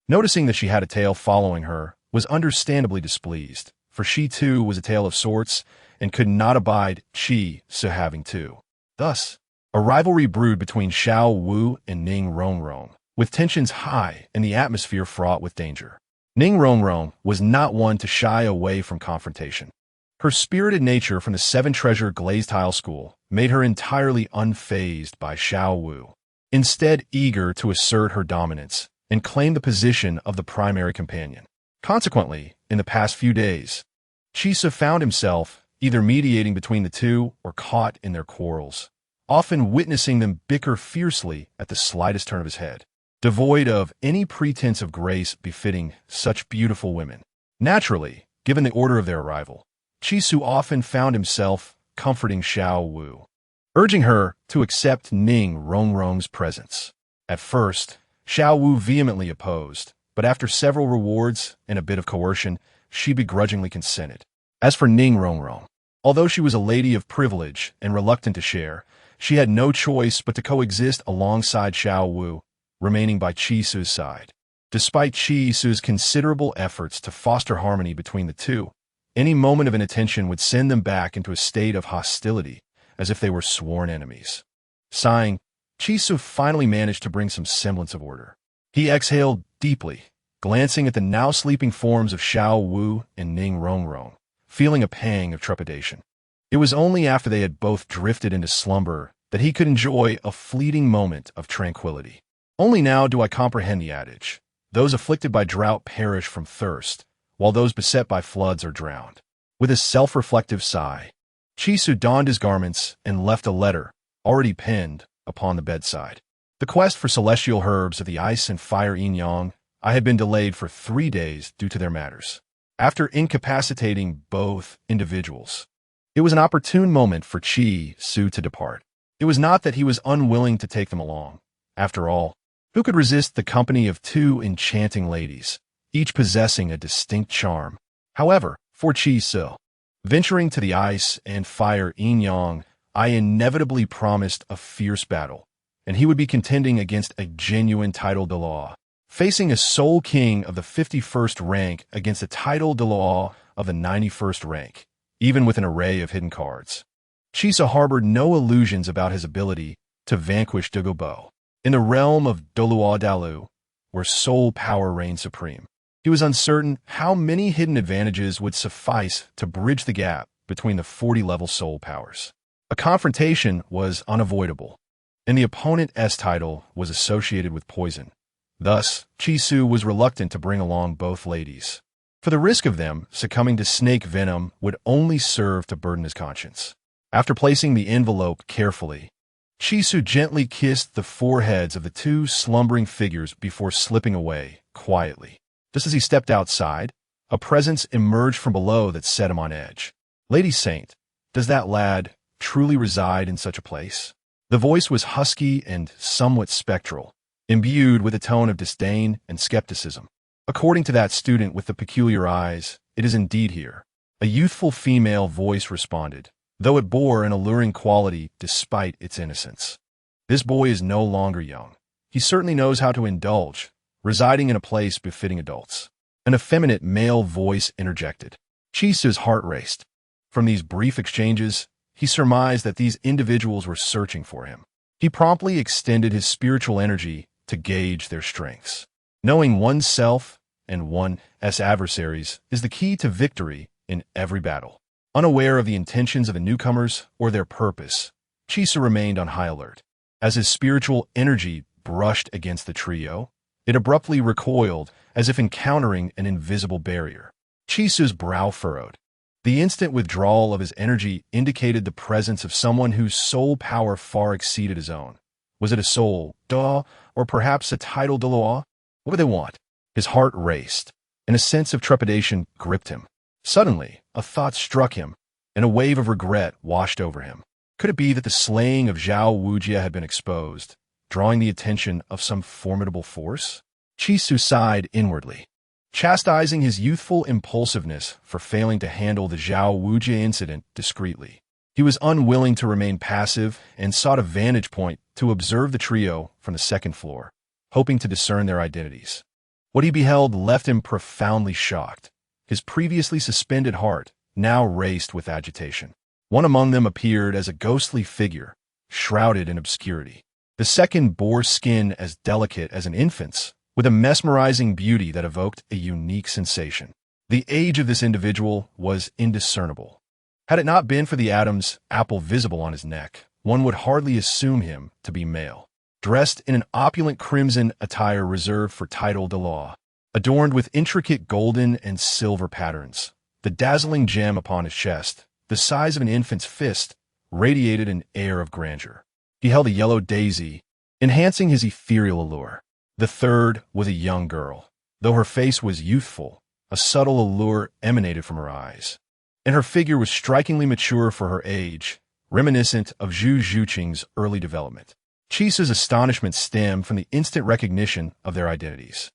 noticing that she had a tail following her, was understandably displeased, for she too was a tail of sorts and could not abide Chi so having two. Thus, a rivalry brewed between Xiao Wu and Ning Rongrong, with tensions high and the atmosphere fraught with danger. Ning Rongrong was not one to shy away from confrontation. Her spirited nature from the 7-treasure glazed tile school made her entirely unfazed by Xiao Wu, instead eager to assert her dominance and claim the position of the primary companion. Consequently, in the past few days, Chisa found himself either mediating between the two or caught in their quarrels, often witnessing them bicker fiercely at the slightest turn of his head, devoid of any pretense of grace befitting such beautiful women. Naturally, given the order of their arrival, Chisu often found himself comforting Xiao Wu, urging her to accept Ning Rongrong's presence. At first, Xiao Wu vehemently opposed, but after several rewards and a bit of coercion, she begrudgingly consented. As for Ning Rongrong, although she was a lady of privilege and reluctant to share, she had no choice but to coexist alongside Xiao Wu, remaining by Chi Su's side. Despite Chi Su's considerable efforts to foster harmony between the two, any moment of inattention would send them back into a state of hostility, as if they were sworn enemies. Sighing, Chi Su finally managed to bring some semblance of order. He exhaled deeply, glancing at the now sleeping forms of Xiao Wu and Ning Rongrong, feeling a pang of trepidation. It was only after they had both drifted into slumber that he could enjoy a fleeting moment of tranquility. Only now do I comprehend the adage, those afflicted by drought perish from thirst, while those beset by floods are drowned. With a self-reflective sigh, Chisu donned his garments and left a letter, already penned, upon the bedside. The quest for celestial herbs of the ice and fire yin-yang, I had been delayed for 3 days due to their matters. After incapacitating both individuals, it was an opportune moment for Chi Su to depart. It was not that he was unwilling to take them along. After all, who could resist the company of 2 enchanting ladies, each possessing a distinct charm? However, for Chi Su, venturing to the ice and fire yin-yang, I inevitably promised a fierce battle, and he would be contending against a genuine title de law, facing a soul king of the 51st rank against a title de law of the 91st rank, even with an array of hidden cards. Chisa harbored no illusions about his ability to vanquish Douluo. In the realm of Douluo, where soul power reigned supreme, he was uncertain how many hidden advantages would suffice to bridge the gap between the 40-level soul powers. A confrontation was unavoidable, and the opponent's title was associated with poison. Thus, Chisu was reluctant to bring along both ladies, for the risk of them succumbing to snake venom would only serve to burden his conscience. After placing the envelope carefully, Chisu gently kissed the foreheads of the two slumbering figures before slipping away quietly. Just as he stepped outside, a presence emerged from below that set him on edge. "Lady Saint, does that lad truly reside in such a place?" The voice was husky and somewhat spectral, imbued with a tone of disdain and skepticism. "According to that student with the peculiar eyes, it is indeed here." A youthful female voice responded, though it bore an alluring quality despite its innocence. "This boy is no longer young. He certainly knows how to indulge, residing in a place befitting adults." An effeminate male voice interjected. Chisu's heart raced. From these brief exchanges, he surmised that these individuals were searching for him. He promptly extended his spiritual energy to gauge their strengths. Knowing oneself and one's adversaries is the key to victory in every battle. Unaware of the intentions of the newcomers or their purpose, Chisu remained on high alert. As his spiritual energy brushed against the trio, it abruptly recoiled as if encountering an invisible barrier. Chisu's brow furrowed. The instant withdrawal of his energy indicated the presence of someone whose soul power far exceeded his own. Was it a soul, Douluo, or perhaps a title Douluo? What would they want? His heart raced, and a sense of trepidation gripped him. Suddenly, a thought struck him, and a wave of regret washed over him. Could it be that the slaying of Zhao Wujia had been exposed, drawing the attention of some formidable force? Chisu sighed inwardly, chastising his youthful impulsiveness for failing to handle the Zhao Wujia incident discreetly. He was unwilling to remain passive and sought a vantage point to observe the trio from the second floor, hoping to discern their identities. What he beheld left him profoundly shocked. His previously suspended heart now raced with agitation. One among them appeared as a ghostly figure, shrouded in obscurity. The second bore skin as delicate as an infant's, with a mesmerizing beauty that evoked a unique sensation. The age of this individual was indiscernible. Had it not been for the Adam's apple visible on his neck, one would hardly assume him to be male. Dressed in an opulent crimson attire reserved for title Douluo, adorned with intricate golden and silver patterns, the dazzling gem upon his chest, the size of an infant's fist, radiated an air of grandeur. He held a yellow daisy, enhancing his ethereal allure. The third was a young girl. Though her face was youthful, a subtle allure emanated from her eyes, and her figure was strikingly mature for her age, reminiscent of Zhu Zhuqing's early development. Chisu's astonishment stemmed from the instant recognition of their identities.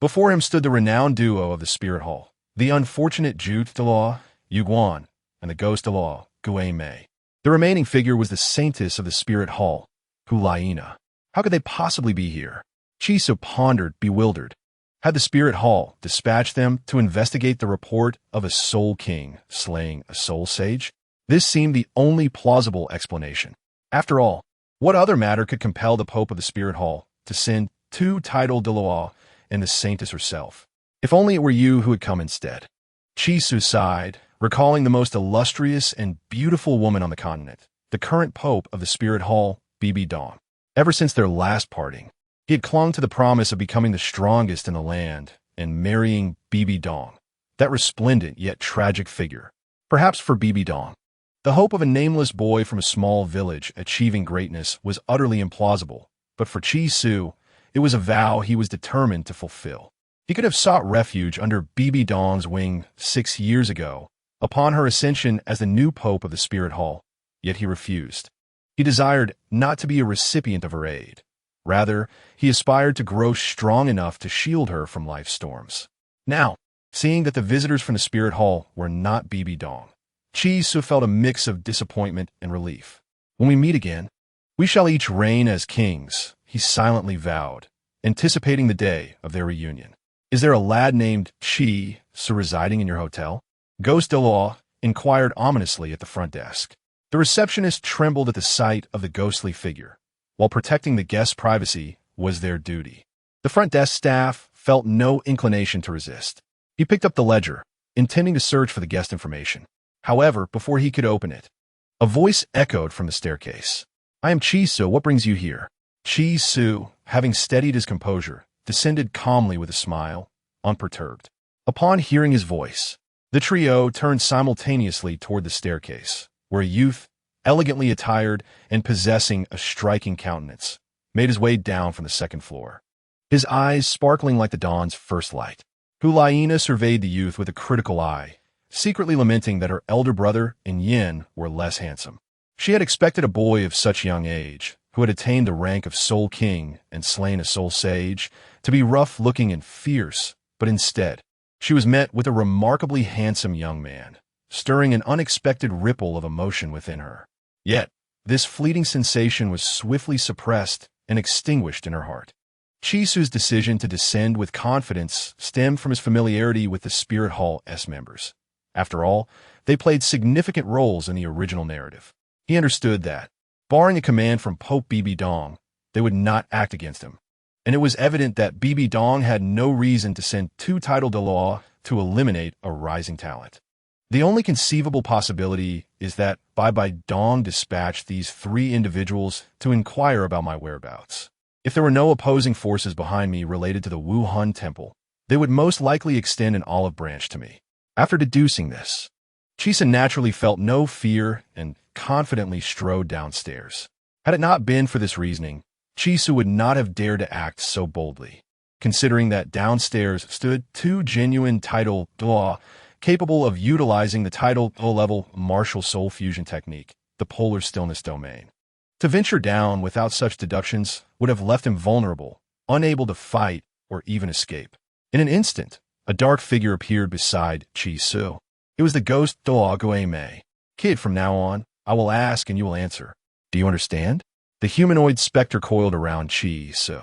Before him stood the renowned duo of the Spirit Hall, the unfortunate Zhu Douluo, Yu Guan, and the ghost Douluo, Gui Mei. The remaining figure was the saintess of the Spirit Hall, Hulaina. How could they possibly be here? Chisu pondered, bewildered. Had the Spirit Hall dispatched them to investigate the report of a soul king slaying a soul sage? This seemed the only plausible explanation. After all, what other matter could compel the Pope of the Spirit Hall to send two title Douluo and the saintess herself? If only it were you who had come instead. Chisu sighed, recalling the most illustrious and beautiful woman on the continent, the current Pope of the Spirit Hall, Bibi Dong. Ever since their last parting, he had clung to the promise of becoming the strongest in the land and marrying Bibi Dong, that resplendent yet tragic figure. Perhaps for Bibi Dong, the hope of a nameless boy from a small village achieving greatness was utterly implausible, but for Chisu, it was a vow he was determined to fulfill. He could have sought refuge under Bibi Dong's wing 6 years ago, upon her ascension as the new Pope of the Spirit Hall, yet he refused. He desired not to be a recipient of her aid. Rather, he aspired to grow strong enough to shield her from life's storms. Now, seeing that the visitors from the Spirit Hall were not Bibi Dong, Chisu felt a mix of disappointment and relief. When we meet again, we shall each reign as kings, he silently vowed, anticipating the day of their reunion. Is there a lad named Chi residing in your hotel? Ghost Douluo inquired ominously at the front desk. The receptionist trembled at the sight of the ghostly figure. While protecting the guest's privacy was their duty, the front desk staff felt no inclination to resist. He picked up the ledger, intending to search for the guest information. However, before he could open it, a voice echoed from the staircase. "I am Chi-Su, what brings you here?" Chi-Su, having steadied his composure, descended calmly with a smile, unperturbed. Upon hearing his voice, the trio turned simultaneously toward the staircase, where a youth, elegantly attired and possessing a striking countenance, made his way down from the second floor. His eyes sparkling like the dawn's first light. Hulaina surveyed the youth with a critical eye, secretly lamenting that her elder brother and Yin were less handsome. She had expected a boy of such young age, who had attained the rank of Soul King and slain a Soul Sage, to be rough-looking and fierce, but instead, she was met with a remarkably handsome young man, stirring an unexpected ripple of emotion within her. Yet, this fleeting sensation was swiftly suppressed and extinguished in her heart. Chi-Su's decision to descend with confidence stemmed from his familiarity with the Spirit Hall-S members. After all, they played significant roles in the original narrative. He understood that, barring a command from Pope Bibi Dong, they would not act against him. And it was evident that Bibi Dong had no reason to send two titled Douluo to eliminate a rising talent. The only conceivable possibility is that Bai Dong dispatched these three individuals to inquire about my whereabouts. If there were no opposing forces behind me related to the Wuhan Temple, they would most likely extend an olive branch to me. After deducing this, Chi-Su naturally felt no fear and confidently strode downstairs. Had it not been for this reasoning, Chi-Su would not have dared to act so boldly, considering that downstairs stood two genuine title Douluo capable of utilizing the title O-level martial soul fusion technique, the polar stillness domain. To venture down without such deductions would have left him vulnerable, unable to fight or even escape. In an instant, a dark figure appeared beside Chi-Su. It was the ghost Douluo Guimei. "Kid, from now on, I will ask and you will answer. Do you understand?" The humanoid specter coiled around Chi-Su,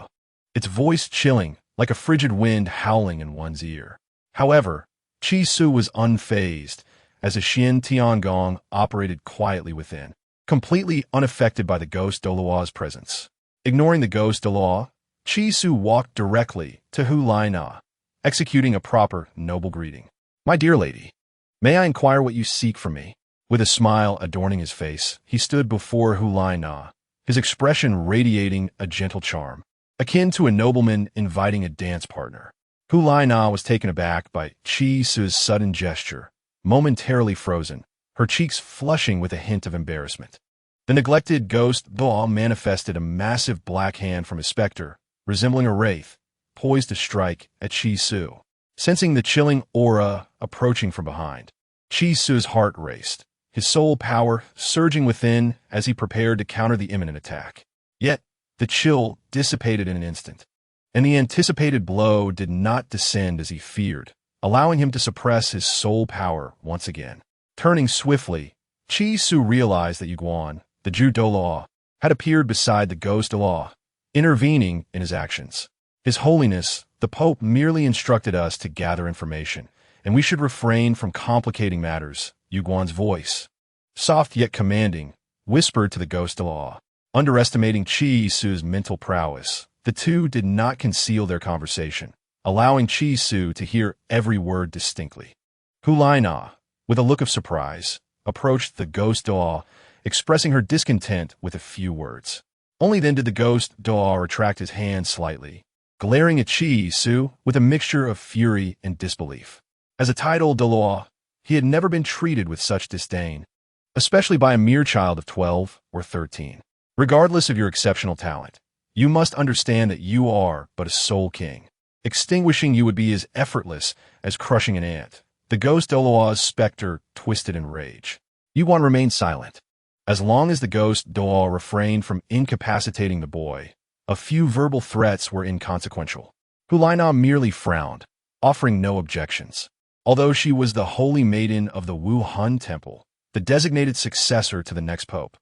its voice chilling like a frigid wind howling in one's ear. However, Chi-Su was unfazed as a Xin Tiangong operated quietly within, completely unaffected by the ghost Douluo's presence. Ignoring the ghost Douluo, Chi-Su walked directly to Hulaina, executing a proper, noble greeting. "My dear lady, may I inquire what you seek from me?" With a smile adorning his face, he stood before Hulaina, his expression radiating a gentle charm, akin to a nobleman inviting a dance partner. Hulaina was taken aback by Chi-Su's sudden gesture, momentarily frozen, her cheeks flushing with a hint of embarrassment. The neglected ghost Douluo manifested a massive black hand from his specter, resembling a wraith, poised to strike at Chi-Su. Sensing the chilling aura approaching from behind, Chi-Su's heart raced, his soul power surging within as he prepared to counter the imminent attack. Yet, the chill dissipated in an instant, and the anticipated blow did not descend as he feared, allowing him to suppress his soul power once again. Turning swiftly, Chi-Su realized that Yuguan, the Jew Douluo, had appeared beside the ghost Douluo, intervening in his actions. "His Holiness, the Pope merely instructed us to gather information, and we should refrain from complicating matters," Yuguan's voice, soft yet commanding, whispered to the ghost Douluo. Underestimating Chi-Su's mental prowess, the two did not conceal their conversation, allowing Chi-Su to hear every word distinctly. Hulaina, with a look of surprise, approached the ghost Douluo, expressing her discontent with a few words. Only then did the ghost Douluo retract his hand slightly, glaring at Chi-Su with a mixture of fury and disbelief. As a titled Douluo, he had never been treated with such disdain, especially by a mere child of 12 or 13. "Regardless of your exceptional talent, you must understand that you are but a soul king. Extinguishing you would be as effortless as crushing an ant." The ghost Douluo's specter twisted in rage. Yuguan remained silent. As long as the ghost Douluo refrained from incapacitating the boy, a few verbal threats were inconsequential. Hulaina merely frowned, offering no objections. Although she was the holy maiden of the Wuhan Temple, the designated successor to the next pope,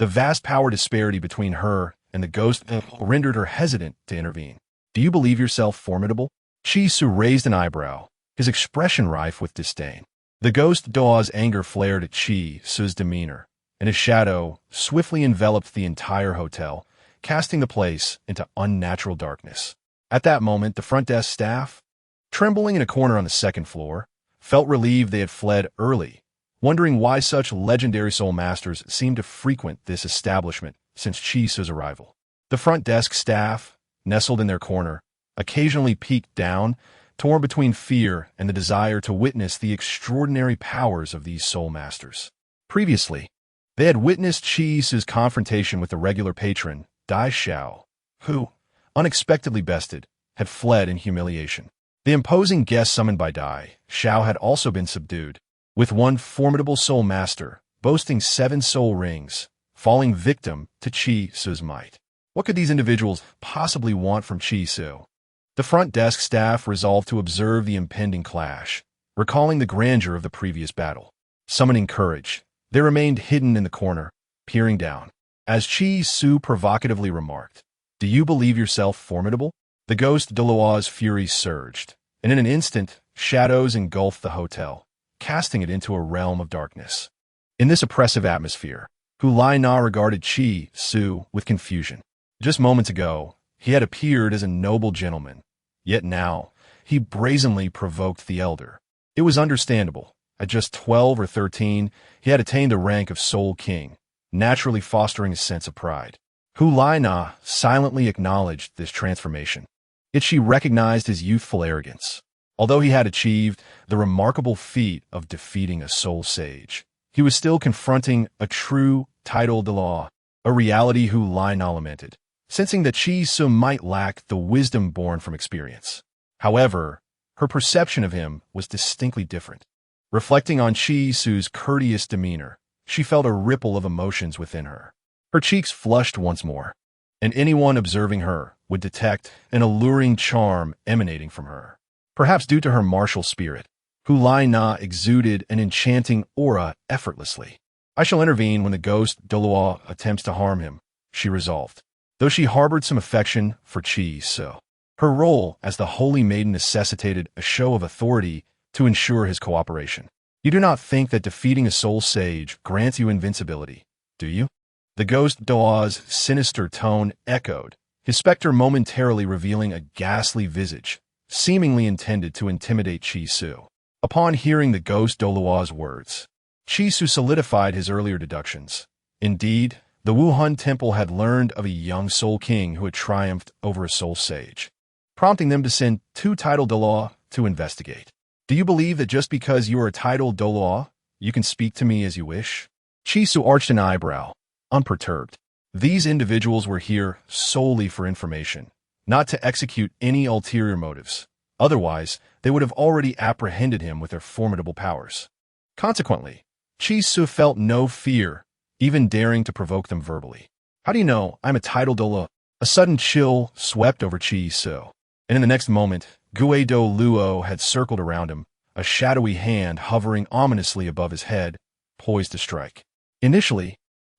the vast power disparity between her and the ghost rendered her hesitant to intervene. "Do you believe yourself formidable?" Chi-Su raised an eyebrow, his expression rife with disdain. The ghost Doa's anger flared at Chi Su's demeanor, and his shadow swiftly enveloped the entire hotel, casting the place into unnatural darkness. At that moment, the front desk staff, trembling in a corner on the second floor, felt relieved they had fled early, wondering why such legendary soul masters seemed to frequent this establishment since Chi Su's arrival. The front desk staff, nestled in their corner, occasionally peeked down, torn between fear and the desire to witness the extraordinary powers of these soul masters. Previously, they had witnessed Chi Su's confrontation with the regular patron, Dai Xiao, who, unexpectedly bested, had fled in humiliation. The imposing guest summoned by Dai Xiao had also been subdued, with one formidable soul master, boasting 7 soul rings, falling victim to Chi Su's might. What could these individuals possibly want from Chi Su? The front desk staff resolved to observe the impending clash, recalling the grandeur of the previous battle. Summoning courage, they remained hidden in the corner, peering down. As Chi Su provocatively remarked, "Do you believe yourself formidable?" The ghost Douluo's fury surged, and in an instant, shadows engulfed the hotel, casting it into a realm of darkness. In this oppressive atmosphere, Hulai Na regarded Chi Su with confusion. Just moments ago, he had appeared as a noble gentleman, yet now, he brazenly provoked the elder. It was understandable. At just 12 or 13, he had attained the rank of Soul King, naturally fostering a sense of pride. Hulai Na silently acknowledged this transformation, yet she recognized his youthful arrogance. Although he had achieved the remarkable feat of defeating a soul sage, he was still confronting a true title de law, a reality Hulai Na lamented, sensing that Chi Su might lack the wisdom born from experience. However, her perception of him was distinctly different. Reflecting on Chi Su's courteous demeanor, she felt a ripple of emotions within her. Her cheeks flushed once more, and anyone observing her would detect an alluring charm emanating from her. Perhaps due to her martial spirit, Hulai Na exuded an enchanting aura effortlessly. "I shall intervene when the ghost Douluo attempts to harm him," she resolved. Though she harbored some affection for Chi Su, her role as the Holy Maiden necessitated a show of authority to ensure his cooperation. "You do not think that defeating a soul sage grants you invincibility, do you?" The ghost Doa's sinister tone echoed, his specter momentarily revealing a ghastly visage, seemingly intended to intimidate Chi Su. Upon hearing the ghost Douluo's words, Chi Su solidified his earlier deductions. Indeed, the Wuhan Temple had learned of a young soul king who had triumphed over a soul sage, prompting them to send 2 title Douluo to investigate. "Do you believe that just because you are a title Douluo, you can speak to me as you wish?" Chi Su arched an eyebrow, unperturbed. These individuals were here solely for information, not to execute any ulterior motives. Otherwise, they would have already apprehended him with their formidable powers. Consequently, Chi Su felt no fear, even daring to provoke them verbally. "How do you know I'm a title Douluo?" A sudden chill swept over Chi Su, and in the next moment, Douluo had circled around him, a shadowy hand hovering ominously above his head, poised to strike. Initially,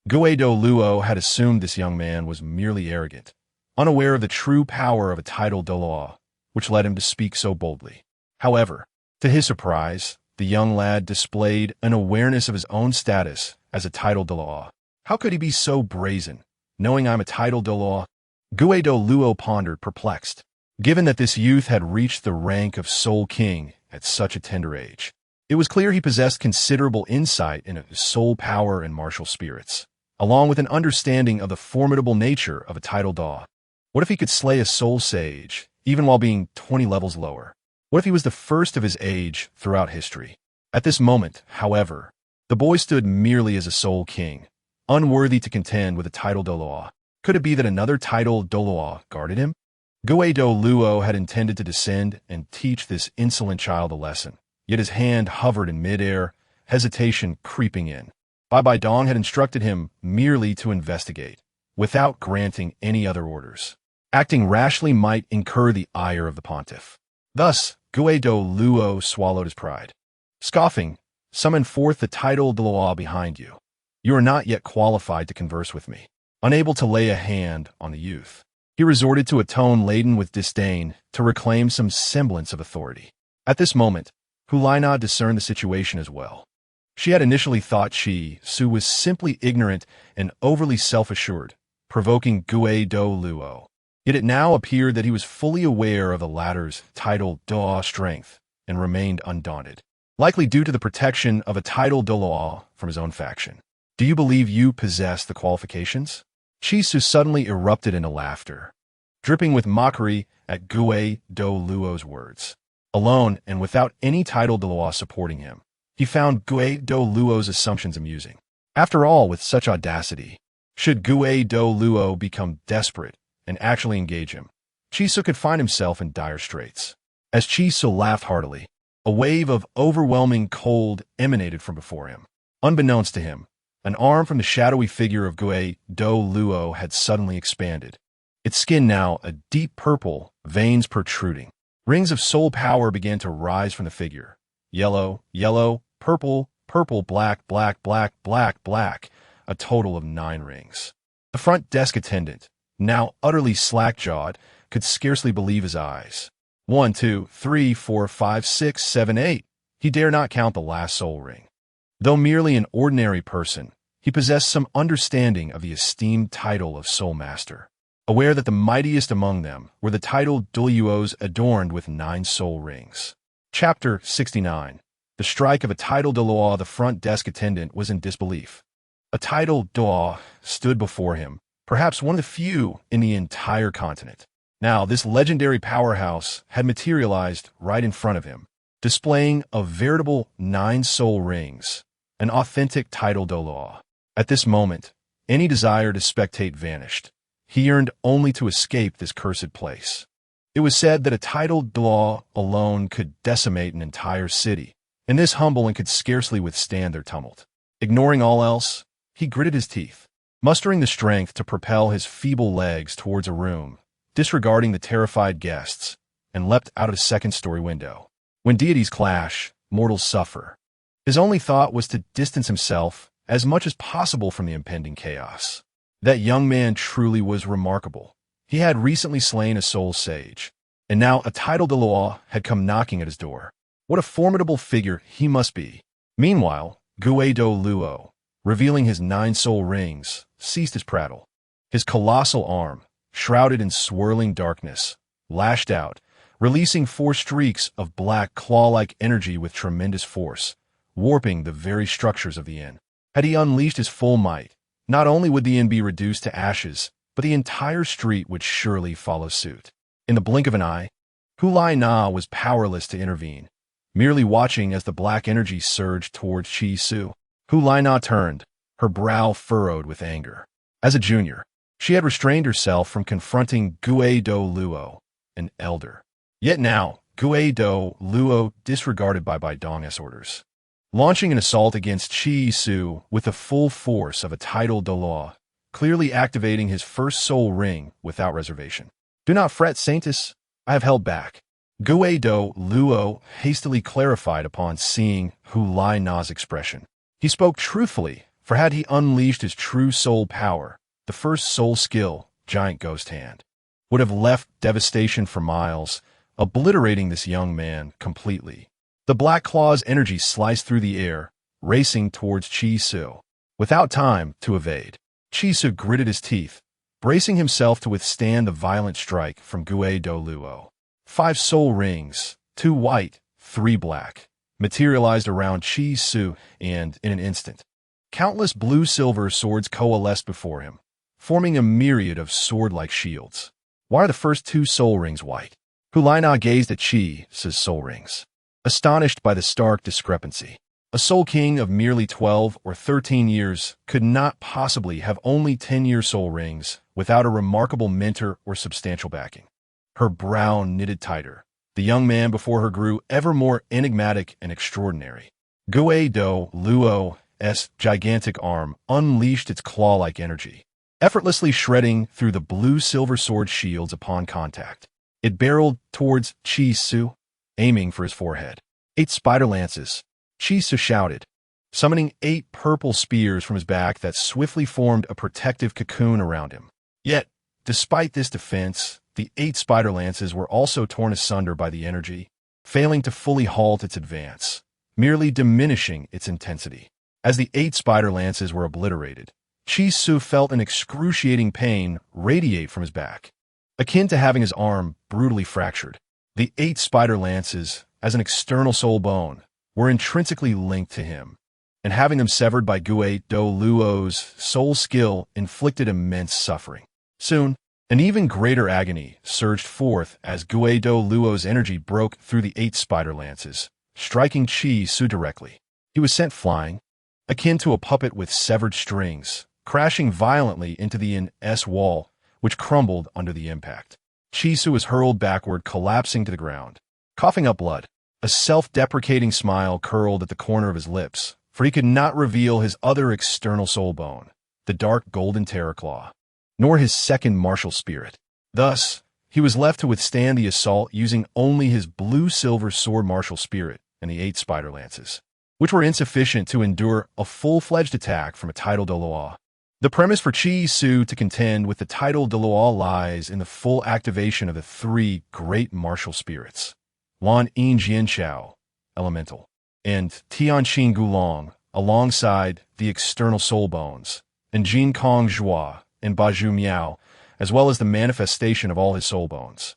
Douluo had assumed this young man was merely arrogant, unaware of the true power of a title Douluo, which led him to speak so boldly. However, to his surprise, the young lad displayed an awareness of his own status as a title Douluo. "How could he be so brazen, knowing I'm a title Douluo?" Douluo pondered, perplexed. Given that this youth had reached the rank of Soul King at such a tender age, it was clear he possessed considerable insight into soul power and martial spirits, along with an understanding of the formidable nature of a title Douluo. What if he could slay a soul sage, even while being 20 levels lower? What if he was the first of his age throughout history? At this moment, however, the boy stood merely as a soul king, unworthy to contend with a title Douluo. Could it be that another title Douluo guarded him? Douluo had intended to descend and teach this insolent child a lesson, yet his hand hovered in midair, hesitation creeping in. Bai Dong had instructed him merely to investigate, without granting any other orders. Acting rashly might incur the ire of the pontiff. Thus, Douluo swallowed his pride. Scoffing, "Summon forth the title Douluo behind you. You are not yet qualified to converse with me." Unable to lay a hand on the youth, he resorted to a tone laden with disdain to reclaim some semblance of authority. At this moment, Hulina discerned the situation as well. She had initially thought Chi Su was simply ignorant and overly self-assured, provoking Douluo. Yet it now appeared that he was fully aware of the latter's title Doa strength and remained undaunted, likely due to the protection of a title Douluo from his own faction. Do you believe you possess the qualifications? Chi Su suddenly erupted into laughter, dripping with mockery at Douluo's words. Alone and without any title Douluo supporting him, he found Douluo's assumptions amusing. After all, with such audacity, should Douluo become desperate and actually engage him, Chi Su could find himself in dire straits. As Chi Su laughed heartily, a wave of overwhelming cold emanated from before him. Unbeknownst to him, an arm from the shadowy figure of Douluo had suddenly expanded, its skin now a deep purple, veins protruding. Rings of soul power began to rise from the figure. Yellow, yellow, purple, purple, black, black, black, black, black, a total of 9 rings. The front desk attendant, now utterly slack-jawed, could scarcely believe his eyes. 1, 2, 3, 4, 5, 6, 7, 8. He dare not count the last soul ring. Though merely an ordinary person, he possessed some understanding of the esteemed title of Soul Master, aware that the mightiest among them were the title Douluos adorned with 9 soul rings. Chapter 69. The strike of a title Douluo. The front desk attendant was in disbelief. A title Douluo stood before him, perhaps one of the few in the entire continent. Now, this legendary powerhouse had materialized right in front of him, displaying a veritable 9 soul rings, an authentic title Douluo. At this moment, any desire to spectate vanished. He yearned only to escape this cursed place. It was said that a title Douluo alone could decimate an entire city, and this humble and could scarcely withstand their tumult. Ignoring all else, he gritted his teeth, mustering the strength to propel his feeble legs towards a room, disregarding the terrified guests, and leapt out of a second-story window. When deities clash, mortals suffer. His only thought was to distance himself as much as possible from the impending chaos. That young man truly was remarkable. He had recently slain a soul sage, and now a title Douluo had come knocking at his door. What a formidable figure he must be. Meanwhile, Douluo, revealing his 9 soul rings, ceased his prattle. His colossal arm, shrouded in swirling darkness, lashed out, releasing 4 streaks of black claw-like energy with tremendous force, warping the very structures of the inn. Had he unleashed his full might, not only would the inn be reduced to ashes, but the entire street would surely follow suit. In the blink of an eye, Hulina was powerless to intervene, merely watching as the black energy surged towards Chi Su. Hulina turned, her brow furrowed with anger. As a junior, she had restrained herself from confronting Douluo, an elder. Yet now, Douluo disregarded Bai Dong's orders, launching an assault against Chi Su with the full force of a title Douluo, clearly activating his first soul ring without reservation. Do not fret, Saintess, I have held back. Douluo hastily clarified upon seeing Hulina's expression. He spoke truthfully, for had he unleashed his true soul power, the first soul skill, Giant Ghost Hand, would have left devastation for miles, obliterating this young man completely. The Black Claw's energy sliced through the air, racing towards Chi Su. Without time to evade, Chi Su gritted his teeth, bracing himself to withstand the violent strike from Douluo. 5 soul rings, 2 white, 3 black, materialized around Chi Su, and, in an instant, countless blue-silver swords coalesced before him, forming a myriad of sword-like shields. Why are the first 2 soul rings white? Hulina gazed at Chi Su's soul rings, astonished by the stark discrepancy. A soul king of merely 12 or 13 years could not possibly have only 10-year soul rings without a remarkable mentor or substantial backing. Her brow knitted tighter. The young man before her grew ever more enigmatic and extraordinary. Douluo's gigantic arm unleashed its claw-like energy, effortlessly shredding through the blue-silver sword shields upon contact. It barreled towards Chi Su, aiming for his forehead. 8 spider lances, Chi Su shouted, summoning 8 purple spears from his back that swiftly formed a protective cocoon around him. Yet, despite this defense, the 8 spider lances were also torn asunder by the energy, failing to fully halt its advance, merely diminishing its intensity. As the 8 spider lances were obliterated, Chi Su felt an excruciating pain radiate from his back, akin to having his arm brutally fractured. The 8 spider lances, as an external soul bone, were intrinsically linked to him, and having them severed by Douluo's soul skill inflicted immense suffering. Soon, an even greater agony surged forth as Douluo's energy broke through the 8 spider lances, striking Chi Su directly. He was sent flying, akin to a puppet with severed strings, crashing violently into the inn-s wall, which crumbled under the impact. Chi Su was hurled backward, collapsing to the ground, coughing up blood. A self-deprecating smile curled at the corner of his lips, for he could not reveal his other external soul bone, the dark golden terror claw, nor his second martial spirit. Thus, he was left to withstand the assault using only his blue-silver sword martial spirit and the 8 spider lances, which were insufficient to endure a full-fledged attack from a title Douluo. The premise for Chi Su to contend with the title Douluo lies in the full activation of the 3 great martial spirits: Wan Yin Jianchao, elemental, and Tianqin Gulong, alongside the external soul bones, and Jin Kong Zhua and Baju Miao, as well as the manifestation of all his soul bones.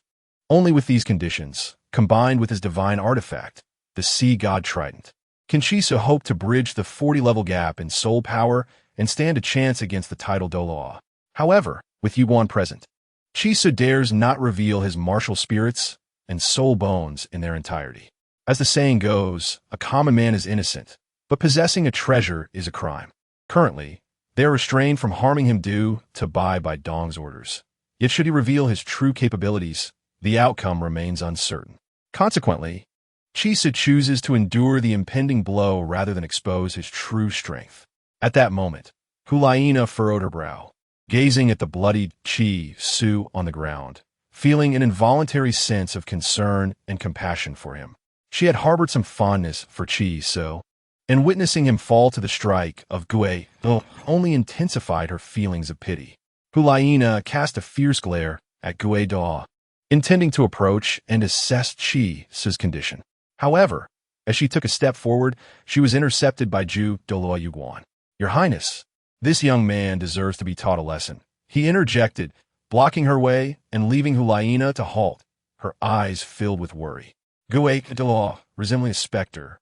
Only with these conditions, combined with his divine artifact, the Sea God Trident, can Chi Su hope to bridge the 40-level gap in soul power and stand a chance against the title Douluo. However, with Yuan present, Chi Su dares not reveal his martial spirits and soul bones in their entirety. As the saying goes, a common man is innocent, but possessing a treasure is a crime. Currently, they are restrained from harming him due to by Dong's orders. Yet should he reveal his true capabilities, the outcome remains uncertain. Consequently, Chi Su chooses to endure the impending blow rather than expose his true strength. At that moment, Hulaina furrowed her brow, gazing at the bloodied Chi Su on the ground, feeling an involuntary sense of concern and compassion for him. She had harbored some fondness for Chi Su, and witnessing him fall to the strike of Gue only intensified her feelings of pity. Hulaina cast a fierce glare at Gue Da, intending to approach and assess Chi Su's condition. However, as she took a step forward, she was intercepted by Ju Douluo Yuguan. "Your Highness, this young man deserves to be taught a lesson," he interjected, blocking her way and leaving Hulaina to halt, her eyes filled with worry. Gue Douluo, resembling a specter,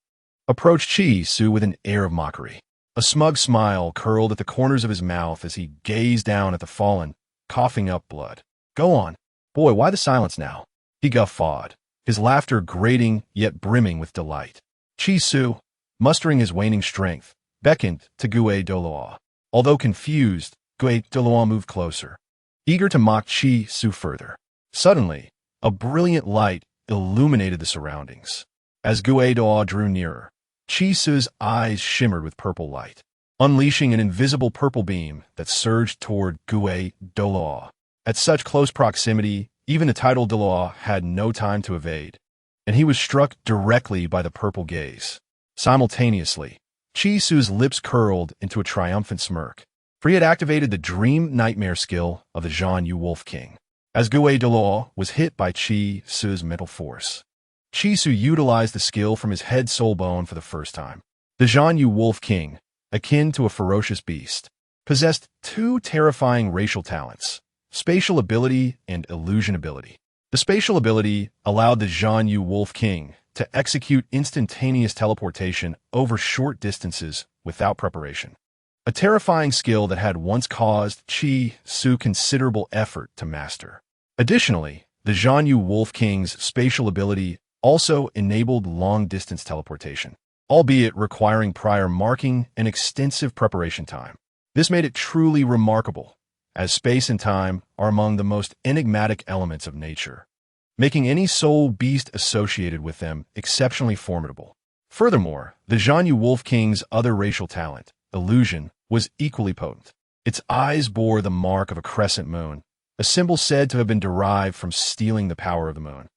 approached Chi Su with an air of mockery. A smug smile curled at the corners of his mouth as he gazed down at the fallen, coughing up blood. "Go on. Boy, why the silence now?" he guffawed, his laughter grating yet brimming with delight. Chi Su, mustering his waning strength, beckoned to Gue Douluo. Although confused, Gue Douluo moved closer, eager to mock Chi Su further. Suddenly, a brilliant light illuminated the surroundings. As Gue Douluo drew nearer, Chi Su's eyes shimmered with purple light, unleashing an invisible purple beam that surged toward Gue Douluo. At such close proximity, even the title Douluo had no time to evade, and he was struck directly by the purple gaze. Simultaneously, Chi Su's lips curled into a triumphant smirk, for he had activated the Dream Nightmare skill of the Zhan Yu Wolf King. As Gue Douluo was hit by Chi Su's mental force, Chi Su utilized the skill from his head soul bone for the first time. The Zhan Yu Wolf King, akin to a ferocious beast, possessed 2 terrifying racial talents: spatial ability and illusion ability. The spatial ability allowed the Zhan Yu Wolf King to execute instantaneous teleportation over short distances without preparation, a terrifying skill that had once caused Chi Su considerable effort to master. Additionally, the Zhan Yu Wolf King's spatial ability also enabled long-distance teleportation, albeit requiring prior marking and extensive preparation time. This made it truly remarkable, as space and time are among the most enigmatic elements of nature, making any soul beast associated with them exceptionally formidable. Furthermore, the Zhan Yu Wolf King's other racial talent, illusion, was equally potent. Its eyes bore the mark of a crescent moon, a symbol said to have been derived from stealing the power of the moon.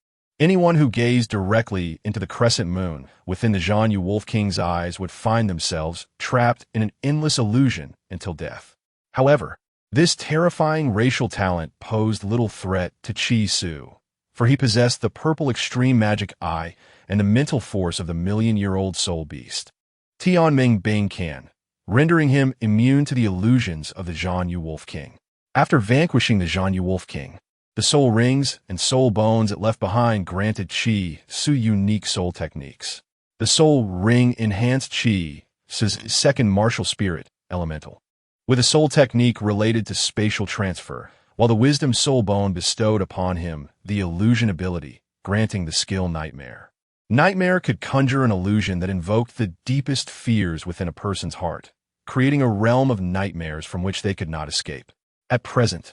Anyone who gazed directly into the crescent moon within the Zhan Yu Wolf King's eyes would find themselves trapped in an endless illusion until death. However, this terrifying racial talent posed little threat to Chi Su, for he possessed the purple extreme magic eye and the mental force of the million-year-old soul beast. Tianming Bing Can, rendering him immune to the illusions of the Zhan Yu Wolf King. After vanquishing the Zhan Yu Wolf King, the soul rings and soul bones it left behind granted Qi Su unique soul techniques. The soul ring enhanced Qi Su's second martial spirit, elemental, with a soul technique related to spatial transfer, while the wisdom soul bone bestowed upon him the illusion ability, granting the skill Nightmare. Nightmare could conjure an illusion that invoked the deepest fears within a person's heart, creating a realm of nightmares from which they could not escape. At present,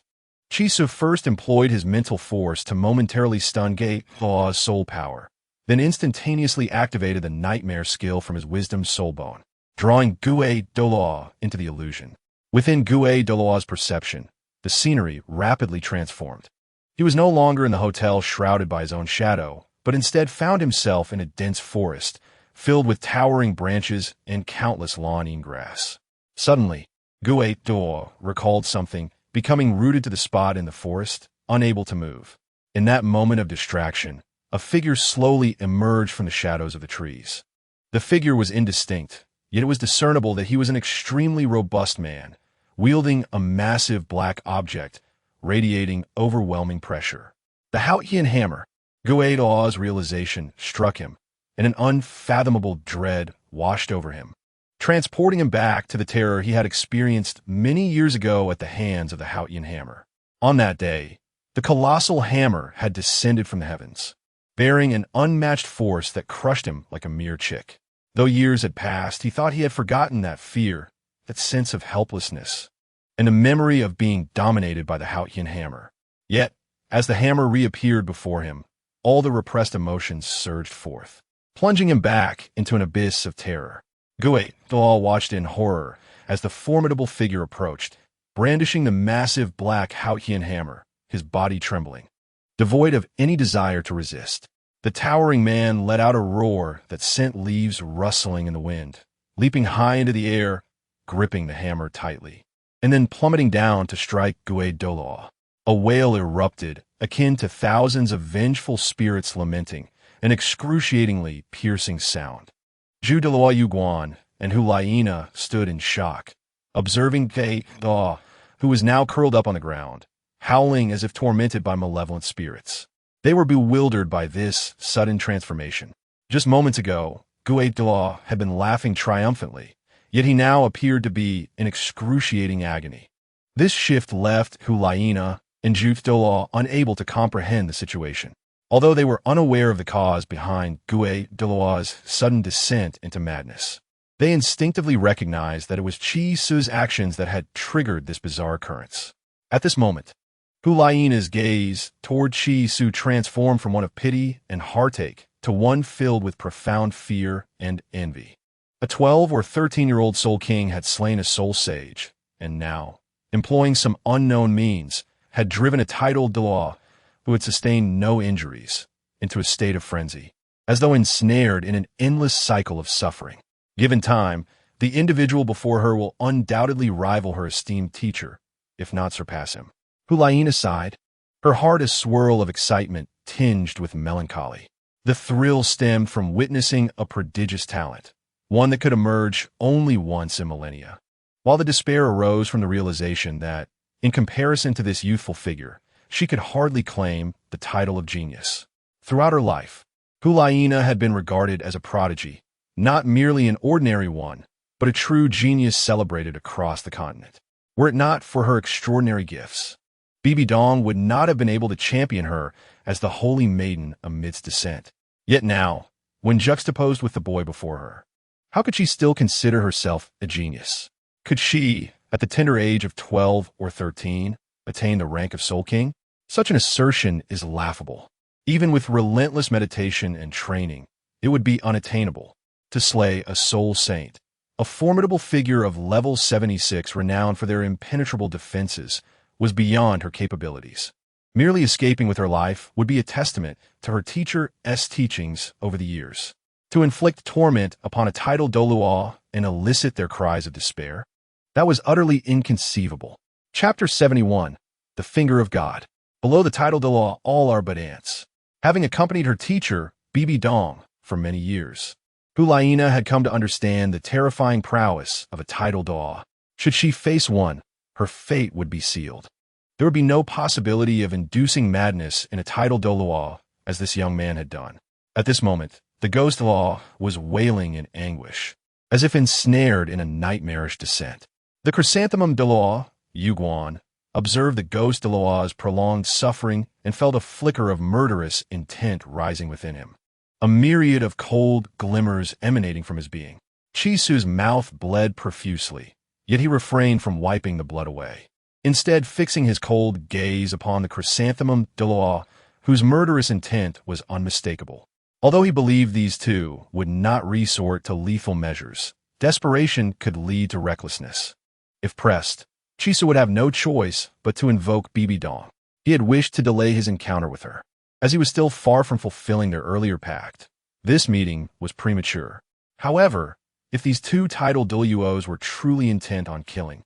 Chisu first employed his mental force to momentarily stun Douluo's soul power, then instantaneously activated the Nightmare skill from his wisdom soul bone, drawing Douluo into the illusion. Within Douluo's perception, the scenery rapidly transformed. He was no longer in the hotel shrouded by his own shadow, but instead found himself in a dense forest, filled with towering branches and countless lawn grass. Suddenly, Douluo recalled something, becoming rooted to the spot in the forest, unable to move. In that moment of distraction, a figure slowly emerged from the shadows of the trees. The figure was indistinct, yet it was discernible that he was an extremely robust man, wielding a massive black object, radiating overwhelming pressure. The Haotian hammer. Douluo's realization struck him, and an unfathomable dread washed over him, transporting him back to the terror he had experienced many years ago at the hands of the Haotian hammer. On that day, the colossal hammer had descended from the heavens, bearing an unmatched force that crushed him like a mere chick. Though years had passed, he thought he had forgotten that fear, that sense of helplessness, and a memory of being dominated by the Haotian hammer. Yet, as the hammer reappeared before him, all the repressed emotions surged forth, plunging him back into an abyss of terror. Douluo watched in horror as the formidable figure approached, brandishing the massive black Haotian hammer, his body trembling. Devoid of any desire to resist, the towering man let out a roar that sent leaves rustling in the wind, leaping high into the air, gripping the hammer tightly, and then plummeting down to strike Douluo. A wail erupted, akin to thousands of vengeful spirits lamenting, an excruciatingly piercing sound. Douluo Yuguan and Hulaina stood in shock, observing Douluo, who was now curled up on the ground, howling as if tormented by malevolent spirits. They were bewildered by this sudden transformation. Just moments ago, Douluo had been laughing triumphantly, yet he now appeared to be in excruciating agony. This shift left Hulaina and Douluo unable to comprehend the situation, although they were unaware of the cause behind Douluo's sudden descent into madness. They instinctively recognized that it was Qi Su's actions that had triggered this bizarre occurrence. At this moment, Hulaina's gaze toward Qi Su transformed from one of pity and heartache to one filled with profound fear and envy. A 12 or 13-year-old soul king had slain a soul sage, and now, employing some unknown means, had driven a titled Douluo, who had sustained no injuries, into a state of frenzy, as though ensnared in an endless cycle of suffering. Given time, the individual before her will undoubtedly rival her esteemed teacher, if not surpass him. Hulaina sighed, her heart a swirl of excitement tinged with melancholy. The thrill stemmed from witnessing a prodigious talent, one that could emerge only once in millennia, while the despair arose from the realization that, in comparison to this youthful figure, she could hardly claim the title of genius. Throughout her life, Hulaina had been regarded as a prodigy, not merely an ordinary one, but a true genius celebrated across the continent. Were it not for her extraordinary gifts, Bibi Dong would not have been able to champion her as the holy maiden amidst dissent. Yet now, when juxtaposed with the boy before her, how could she still consider herself a genius? Could she, at the tender age of 12 or 13, attain the rank of Soul King? Such an assertion is laughable. Even with relentless meditation and training, it would be unattainable. To slay a soul saint, a formidable figure of level 76 renowned for their impenetrable defenses, was beyond her capabilities. Merely escaping with her life would be a testament to her teacher's teachings over the years. To inflict torment upon a titled Douluo and elicit their cries of despair, that was utterly inconceivable. Chapter 71, The Finger of God. Below the title Douluo, all are but ants. Having accompanied her teacher, Bibi Dong, for many years. Hulaina had come to understand the terrifying prowess of a tidal daw. Should she face one, her fate would be sealed. There would be no possibility of inducing madness in a tidal Douluo as this young man had done. At this moment, the ghost law was wailing in anguish, as if ensnared in a nightmarish descent. The chrysanthemum Douluo, Yuguan, observed the ghost Douluo's prolonged suffering and felt a flicker of murderous intent rising within him. A myriad of cold glimmers emanating from his being. Chisu's mouth bled profusely, yet he refrained from wiping the blood away, instead fixing his cold gaze upon the chrysanthemum Douluo, whose murderous intent was unmistakable. Although he believed these two would not resort to lethal measures, desperation could lead to recklessness. If pressed, Chisu would have no choice but to invoke Bibi Dong. He had wished to delay his encounter with her, as he was still far from fulfilling their earlier pact. This meeting was premature. However, if these two tidal Douluos were truly intent on killing,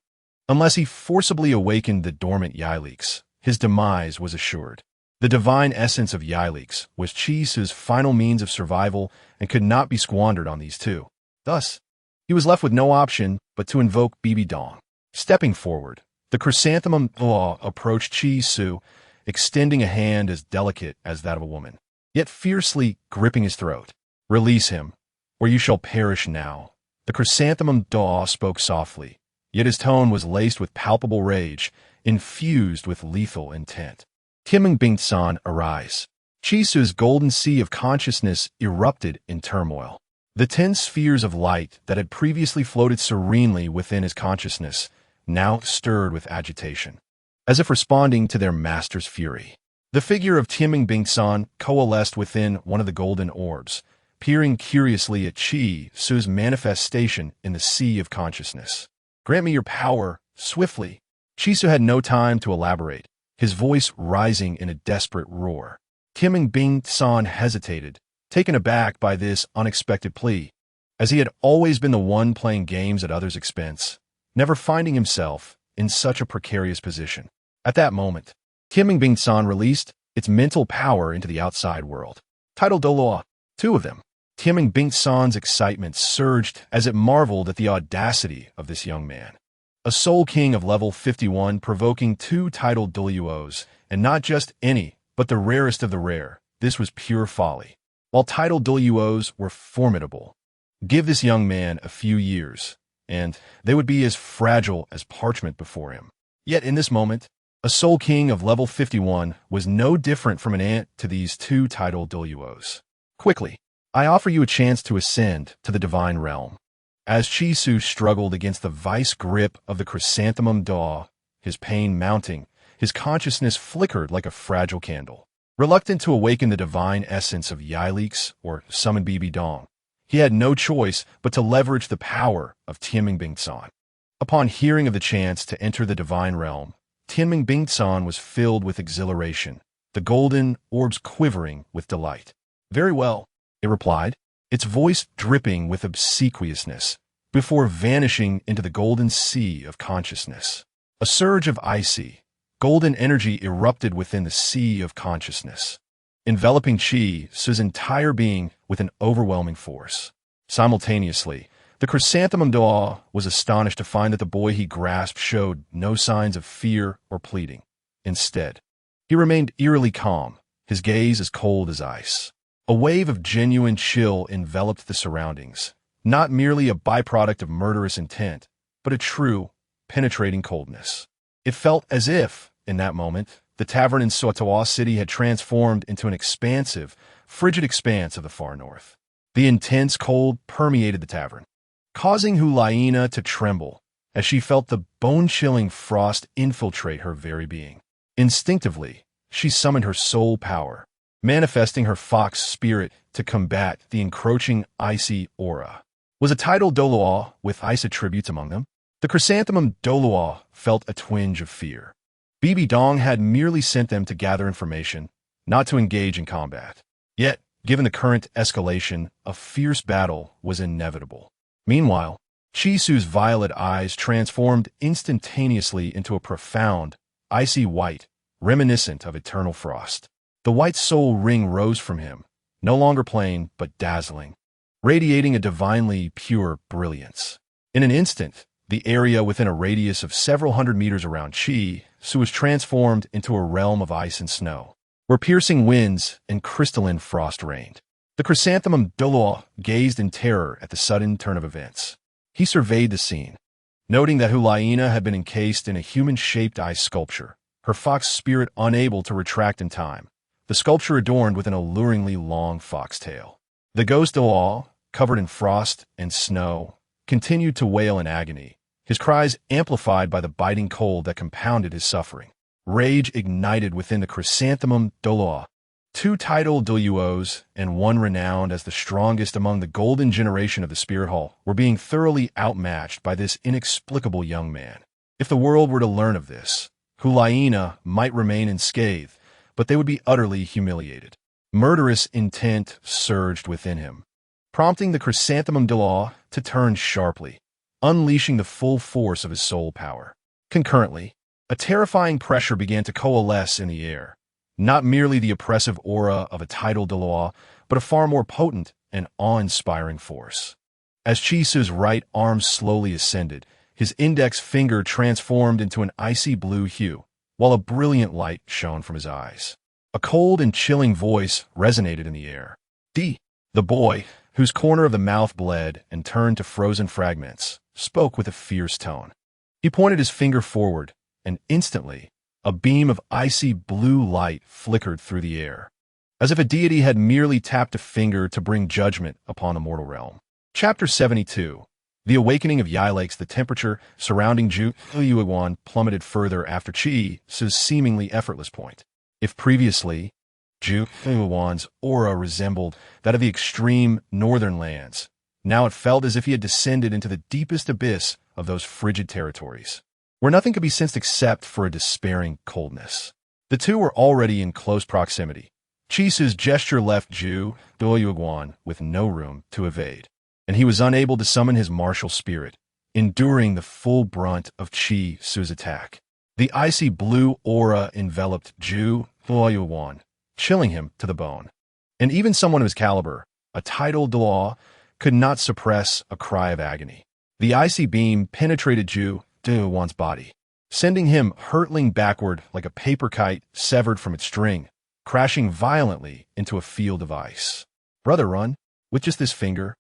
unless he forcibly awakened the dormant Yiliks, his demise was assured. The divine essence of Yiliks was Chisu's final means of survival and could not be squandered on these two. Thus, he was left with no option but to invoke Bibi Dong. Stepping forward, the chrysanthemum Douluo approached Chisu, extending a hand as delicate as that of a woman, yet fiercely gripping his throat. "Release him, or you shall perish now." The chrysanthemum Douluo spoke softly, yet his tone was laced with palpable rage, infused with lethal intent. Tangmen San, arise. Chisu's golden sea of consciousness erupted in turmoil. The 10 spheres of light that had previously floated serenely within his consciousness now stirred with agitation, as if responding to their master's fury. The figure of Tangmen San coalesced within one of the golden orbs, peering curiously at Chisu's manifestation in the sea of consciousness. "Grant me your power, swiftly." Chisu had no time to elaborate, his voice rising in a desperate roar. Tangmen San hesitated, taken aback by this unexpected plea, as he had always been the one playing games at others' expense, never finding himself in such a precarious position. At that moment, Tangmen San released its mental power into the outside world. Tidal Douluo, 2 of them. Tangmen San's excitement surged as it marveled at the audacity of this young man. A soul king of level 51 provoking 2 tidal Douluos, and not just any, but the rarest of the rare. This was pure folly. While tidal Douluos were formidable, give this young man a few years, and they would be as fragile as parchment before him. Yet in this moment, a soul king of level 51 was no different from an ant to these 2 tidal Douluos. "Quickly, I offer you a chance to ascend to the divine realm." As Chisu struggled against the vice grip of the chrysanthemum Douluo, his pain mounting, his consciousness flickered like a fragile candle. Reluctant to awaken the divine essence of Yiliks or summon Bibi Dong, he had no choice but to leverage the power of Tangmen San. Upon hearing of the chance to enter the divine realm, Tangmen San was filled with exhilaration, the golden orbs quivering with delight. "Very well," it replied, its voice dripping with obsequiousness, before vanishing into the golden sea of consciousness. A surge of icy, golden energy erupted within the sea of consciousness, enveloping Chisu's entire being with an overwhelming force. Simultaneously, the chrysanthemum Douluo was astonished to find that the boy he grasped showed no signs of fear or pleading. Instead, he remained eerily calm, his gaze as cold as ice. A wave of genuine chill enveloped the surroundings, not merely a byproduct of murderous intent, but a true, penetrating coldness. It felt as if, in that moment, the tavern in Sotawa City had transformed into an expansive, frigid expanse of the far north. The intense cold permeated the tavern, causing Hulaina to tremble as she felt the bone-chilling frost infiltrate her very being. Instinctively, she summoned her soul power, manifesting her fox spirit to combat the encroaching icy aura. Was a tidal Douluo with ice attributes among them? The chrysanthemum Douluo felt a twinge of fear. Bibi Dong had merely sent them to gather information, not to engage in combat. Yet, given the current escalation, a fierce battle was inevitable. Meanwhile, Chisu's violet eyes transformed instantaneously into a profound, icy white, reminiscent of eternal frost. The white soul ring rose from him, no longer plain but dazzling, radiating a divinely pure brilliance. In an instant, the area within a radius of several hundred meters around Chi Su was transformed into a realm of ice and snow, where piercing winds and crystalline frost reigned. The chrysanthemum Douluo gazed in terror at the sudden turn of events. He surveyed the scene, noting that Hulaina had been encased in a human-shaped ice sculpture, her fox spirit unable to retract in time, the sculpture adorned with an alluringly long fox tail. The ghost Douluo, covered in frost and snow, continued to wail in agony, his cries amplified by the biting cold that compounded his suffering. Rage ignited within the chrysanthemum Douluo. Two titled Douluos and one renowned as the strongest among the golden generation of the Spirit Hall were being thoroughly outmatched by this inexplicable young man. If the world were to learn of this, Hulaina might remain unscathed, but they would be utterly humiliated. Murderous intent surged within him, prompting the chrysanthemum Douluo to turn sharply, unleashing the full force of his soul power. Concurrently, a terrifying pressure began to coalesce in the air. Not merely the oppressive aura of a tidal Douluo, but a far more potent and awe-inspiring force. As Chi Su's right arm slowly ascended, his index finger transformed into an icy blue hue, while a brilliant light shone from his eyes. A cold and chilling voice resonated in the air. The boy, whose corner of the mouth bled and turned to frozen fragments, spoke with a fierce tone. He pointed his finger forward, and instantly, a beam of icy blue light flickered through the air, as if a deity had merely tapped a finger to bring judgment upon a mortal realm. Chapter 72. The Awakening of Yilakes. The temperature surrounding Ju Yuan plummeted further after Chi Su's seemingly effortless point. If previously, Ju Yuan's aura resembled that of the extreme northern lands, now it felt as if he had descended into the deepest abyss of those frigid territories, where nothing could be sensed except for a despairing coldness. The two were already in close proximity. Chi Su's gesture left Ju Yuan with no room to evade, and he was unable to summon his martial spirit, enduring the full brunt of Chi Su's attack. The icy blue aura enveloped Ju Yuan, chilling him to the bone. And even someone of his caliber, a tidal Douluo, could not suppress a cry of agony. The icy beam penetrated Ju Yuan's body, sending him hurtling backward like a paper kite severed from its string, crashing violently into a field of ice. Brother, run. With just this finger,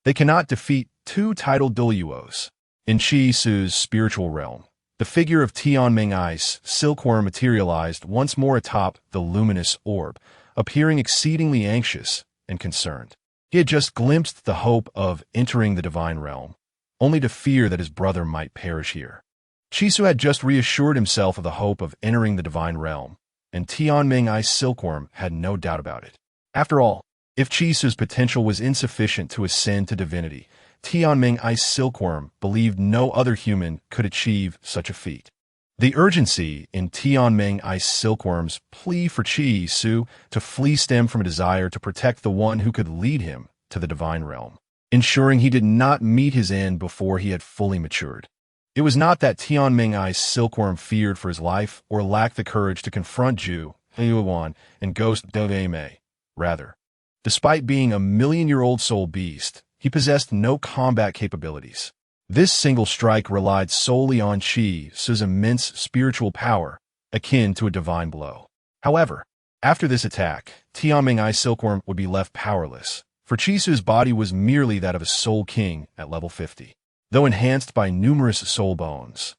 they cannot defeat two tidal Douluos. In Chi Su's spiritual realm, the figure of Tianmeng Ice Silkworm materialized once more atop the luminous orb, appearing exceedingly anxious and concerned. He had just glimpsed the hope of entering the divine realm, only to fear that his brother might perish here. Chi Su had just reassured himself of the hope of entering the divine realm, and Tianmeng Ice Silkworm had no doubt about it. After all, if Chi Su's potential was insufficient to ascend to divinity, Tianmeng Ice Silkworm believed no other human could achieve such a feat. The urgency in Tianmeng Ice Silkworm's plea for Chi Su to flee stemmed from a desire to protect the one who could lead him to the divine realm, ensuring he did not meet his end before he had fully matured. It was not that Tianmeng Ice Silkworm feared for his life or lacked the courage to confront Ju Yuan and Ghost Doveme. Rather, despite being a million-year-old soul beast, he possessed no combat capabilities. This single strike relied solely on Chi Su's immense spiritual power, akin to a divine blow. However, after this attack, Tianmeng Ice Silkworm would be left powerless, for Chi Su's body was merely that of a soul king at level 50. Though enhanced by numerous soul bones,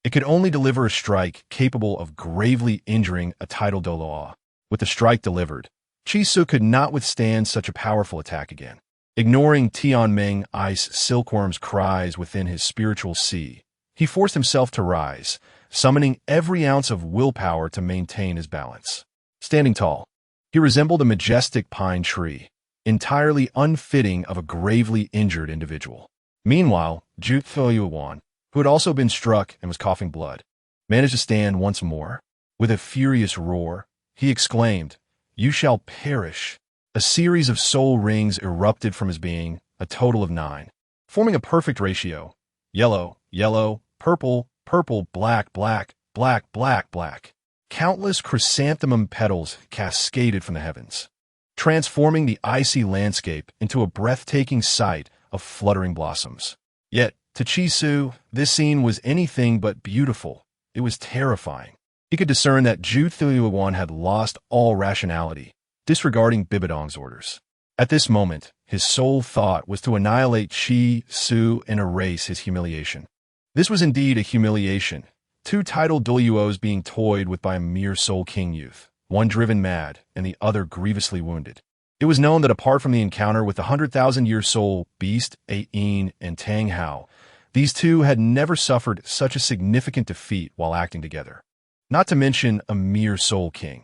it could only deliver a strike capable of gravely injuring a tidal Douluo. With the strike delivered, Chi Su could not withstand such a powerful attack again. Ignoring Tianmeng Ice Silkworm's cries within his spiritual sea, he forced himself to rise, summoning every ounce of willpower to maintain his balance. Standing tall, he resembled a majestic pine tree, entirely unfitting of a gravely injured individual. Meanwhile, Ju Yuan, who had also been struck and was coughing blood, managed to stand once more. With a furious roar, he exclaimed, "You shall perish." A series of soul rings erupted from his being, a total of 9, forming a perfect ratio: yellow, yellow, purple, purple, black, black, black, black, black. Countless chrysanthemum petals cascaded from the heavens, transforming the icy landscape into a breathtaking sight of fluttering blossoms. Yet, to Chi-Su, this scene was anything but beautiful. It was terrifying. He could discern that Zhu Thuoyuan had lost all rationality, disregarding Bibidong's orders. At this moment, his sole thought was to annihilate Chi-Su and erase his humiliation. This was indeed a humiliation, two titled Douluos being toyed with by a mere Soul King youth, one driven mad and the other grievously wounded. It was known that apart from the encounter with the 100,000-year soul beast, Ain and Tang Hao, these two had never suffered such a significant defeat while acting together. Not to mention a mere Soul King.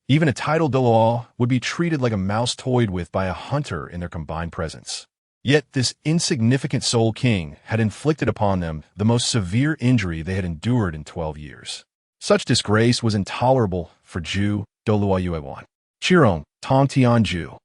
Even a titled Douluo would be treated like a mouse toyed with by a hunter in their combined presence. Yet this insignificant Soul King had inflicted upon them the most severe injury they had endured in 12 years. Such disgrace was intolerable for Zhu Douluo. Qirong, Tong Tianju.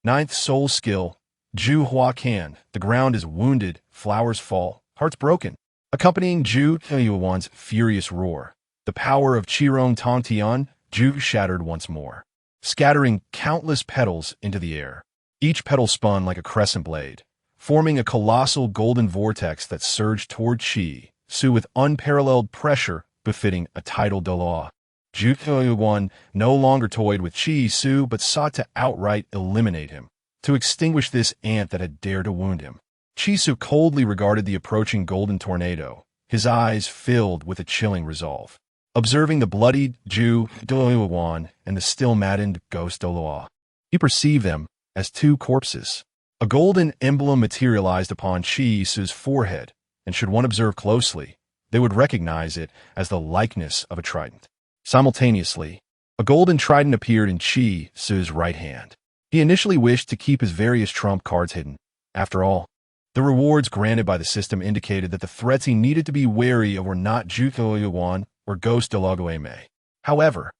Ninth soul skill, Zhu Hua Can. The ground is wounded, flowers fall, hearts broken. Accompanying Zhu Douluo's furious roar, the power of Qirong Tong Tian, Zhu shattered once more, scattering countless petals into the air. Each petal spun like a crescent blade, forming a colossal golden vortex that surged toward Chi-Su with unparalleled pressure befitting a titled Douluo. Zhu Douluo no longer toyed with Chi-Su but sought to outright eliminate him, to extinguish this ant that had dared to wound him. Chi-Su coldly regarded the approaching golden tornado, his eyes filled with a chilling resolve. Observing the bloodied Zhu Douluo and the still maddened ghost Douluo, he perceived them as two corpses. A golden emblem materialized upon Chi-Su's forehead, and should one observe closely, they would recognize it as the likeness of a trident. Simultaneously, a golden trident appeared in Chi-Su's right hand. He initially wished to keep his various trump cards hidden. After all, the rewards granted by the system indicated that the threats he needed to be wary of were not Zhu Douluo or Ghost Douluo. However,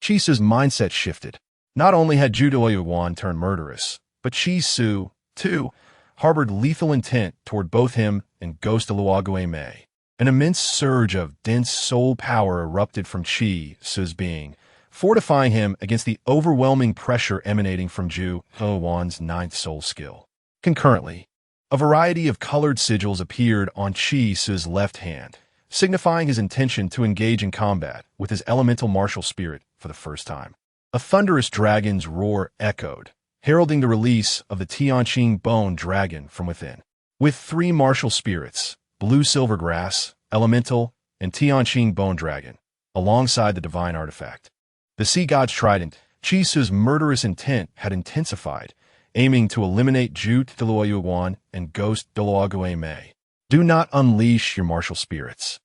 Chi-Su's mindset shifted. Not only had Zhu Douluo turned murderous, but Chi-Su, too, harbored lethal intent toward both him and Ghost Douluo. An immense surge of dense soul power erupted from Chi-Su's being, fortifying him against the overwhelming pressure emanating from Zhu Douluo's ninth soul skill. Concurrently, a variety of colored sigils appeared on Chi-Su's left hand, signifying his intention to engage in combat with his elemental martial spirit for the first time. A thunderous dragon's roar echoed, heralding the release of the Tianqing bone dragon from within. With three martial spirits, Blue Silvergrass, Elemental, and Tianqing Bone Dragon, alongside the divine artifact. The Sea God's Trident, Chi-Su's murderous intent had intensified, aiming to eliminate Zhu Douluo and Ghost Douluo. Do not unleash your martial spirits.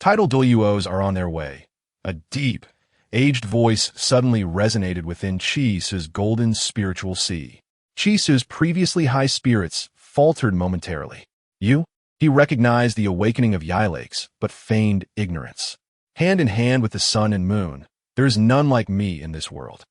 Titled Douluos are on their way. A deep, aged voice suddenly resonated within Chi-Su's golden spiritual sea. Chi-Su's previously high spirits faltered momentarily. You? He recognized the awakening of Yilakes, but feigned ignorance. Hand in hand with the sun and moon, there is none like me in this world.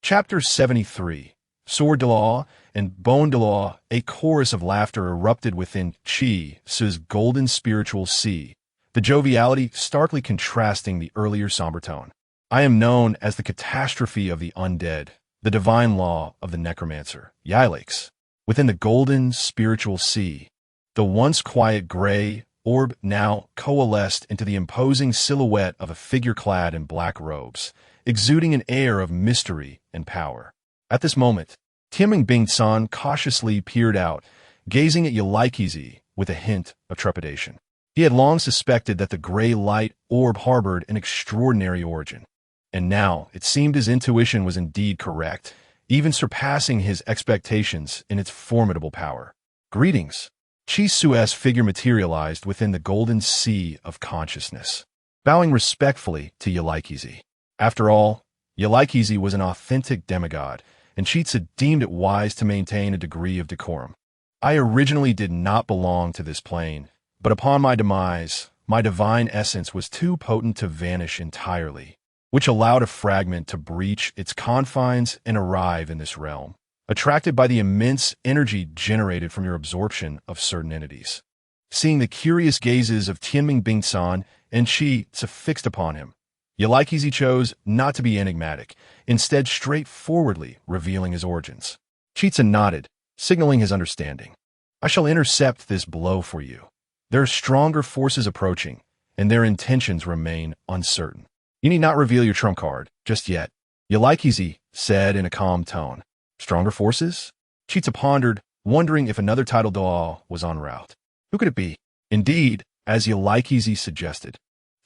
Chapter 73. Sword Douluo and Bone Douluo. A chorus of laughter erupted within Chi-Su's golden spiritual sea, the joviality starkly contrasting the earlier somber tone. I am known as the catastrophe of the undead, the divine law of the necromancer, Yilakes. Within the golden spiritual sea, the once quiet gray orb now coalesced into the imposing silhouette of a figure clad in black robes, exuding an air of mystery and power. At this moment, Tangmen San cautiously peered out, gazing at Yilakes with a hint of trepidation. He had long suspected that the gray light orb harbored an extraordinary origin. And now it seemed his intuition was indeed correct, even surpassing his expectations in its formidable power. Greetings. Chi-Su's figure materialized within the golden sea of consciousness, bowing respectfully to Yilakes. After all, Yilakes was an authentic demigod, and Chi-Su deemed it wise to maintain a degree of decorum. I originally did not belong to this plane, but upon my demise, my divine essence was too potent to vanish entirely, which allowed a fragment to breach its confines and arrive in this realm, attracted by the immense energy generated from your absorption of certain entities. Seeing the curious gazes of Tangmen San and Chi-Su fixed upon him, Yalikizi chose not to be enigmatic, instead straightforwardly revealing his origins. Chitsa nodded, signaling his understanding. I shall intercept this blow for you. There are stronger forces approaching, and their intentions remain uncertain. You need not reveal your trump card just yet, Yalikizi said in a calm tone. Stronger forces? Chitsa pondered, wondering if another tidal Douluo was en route. Who could it be? Indeed, as Yalikizi suggested.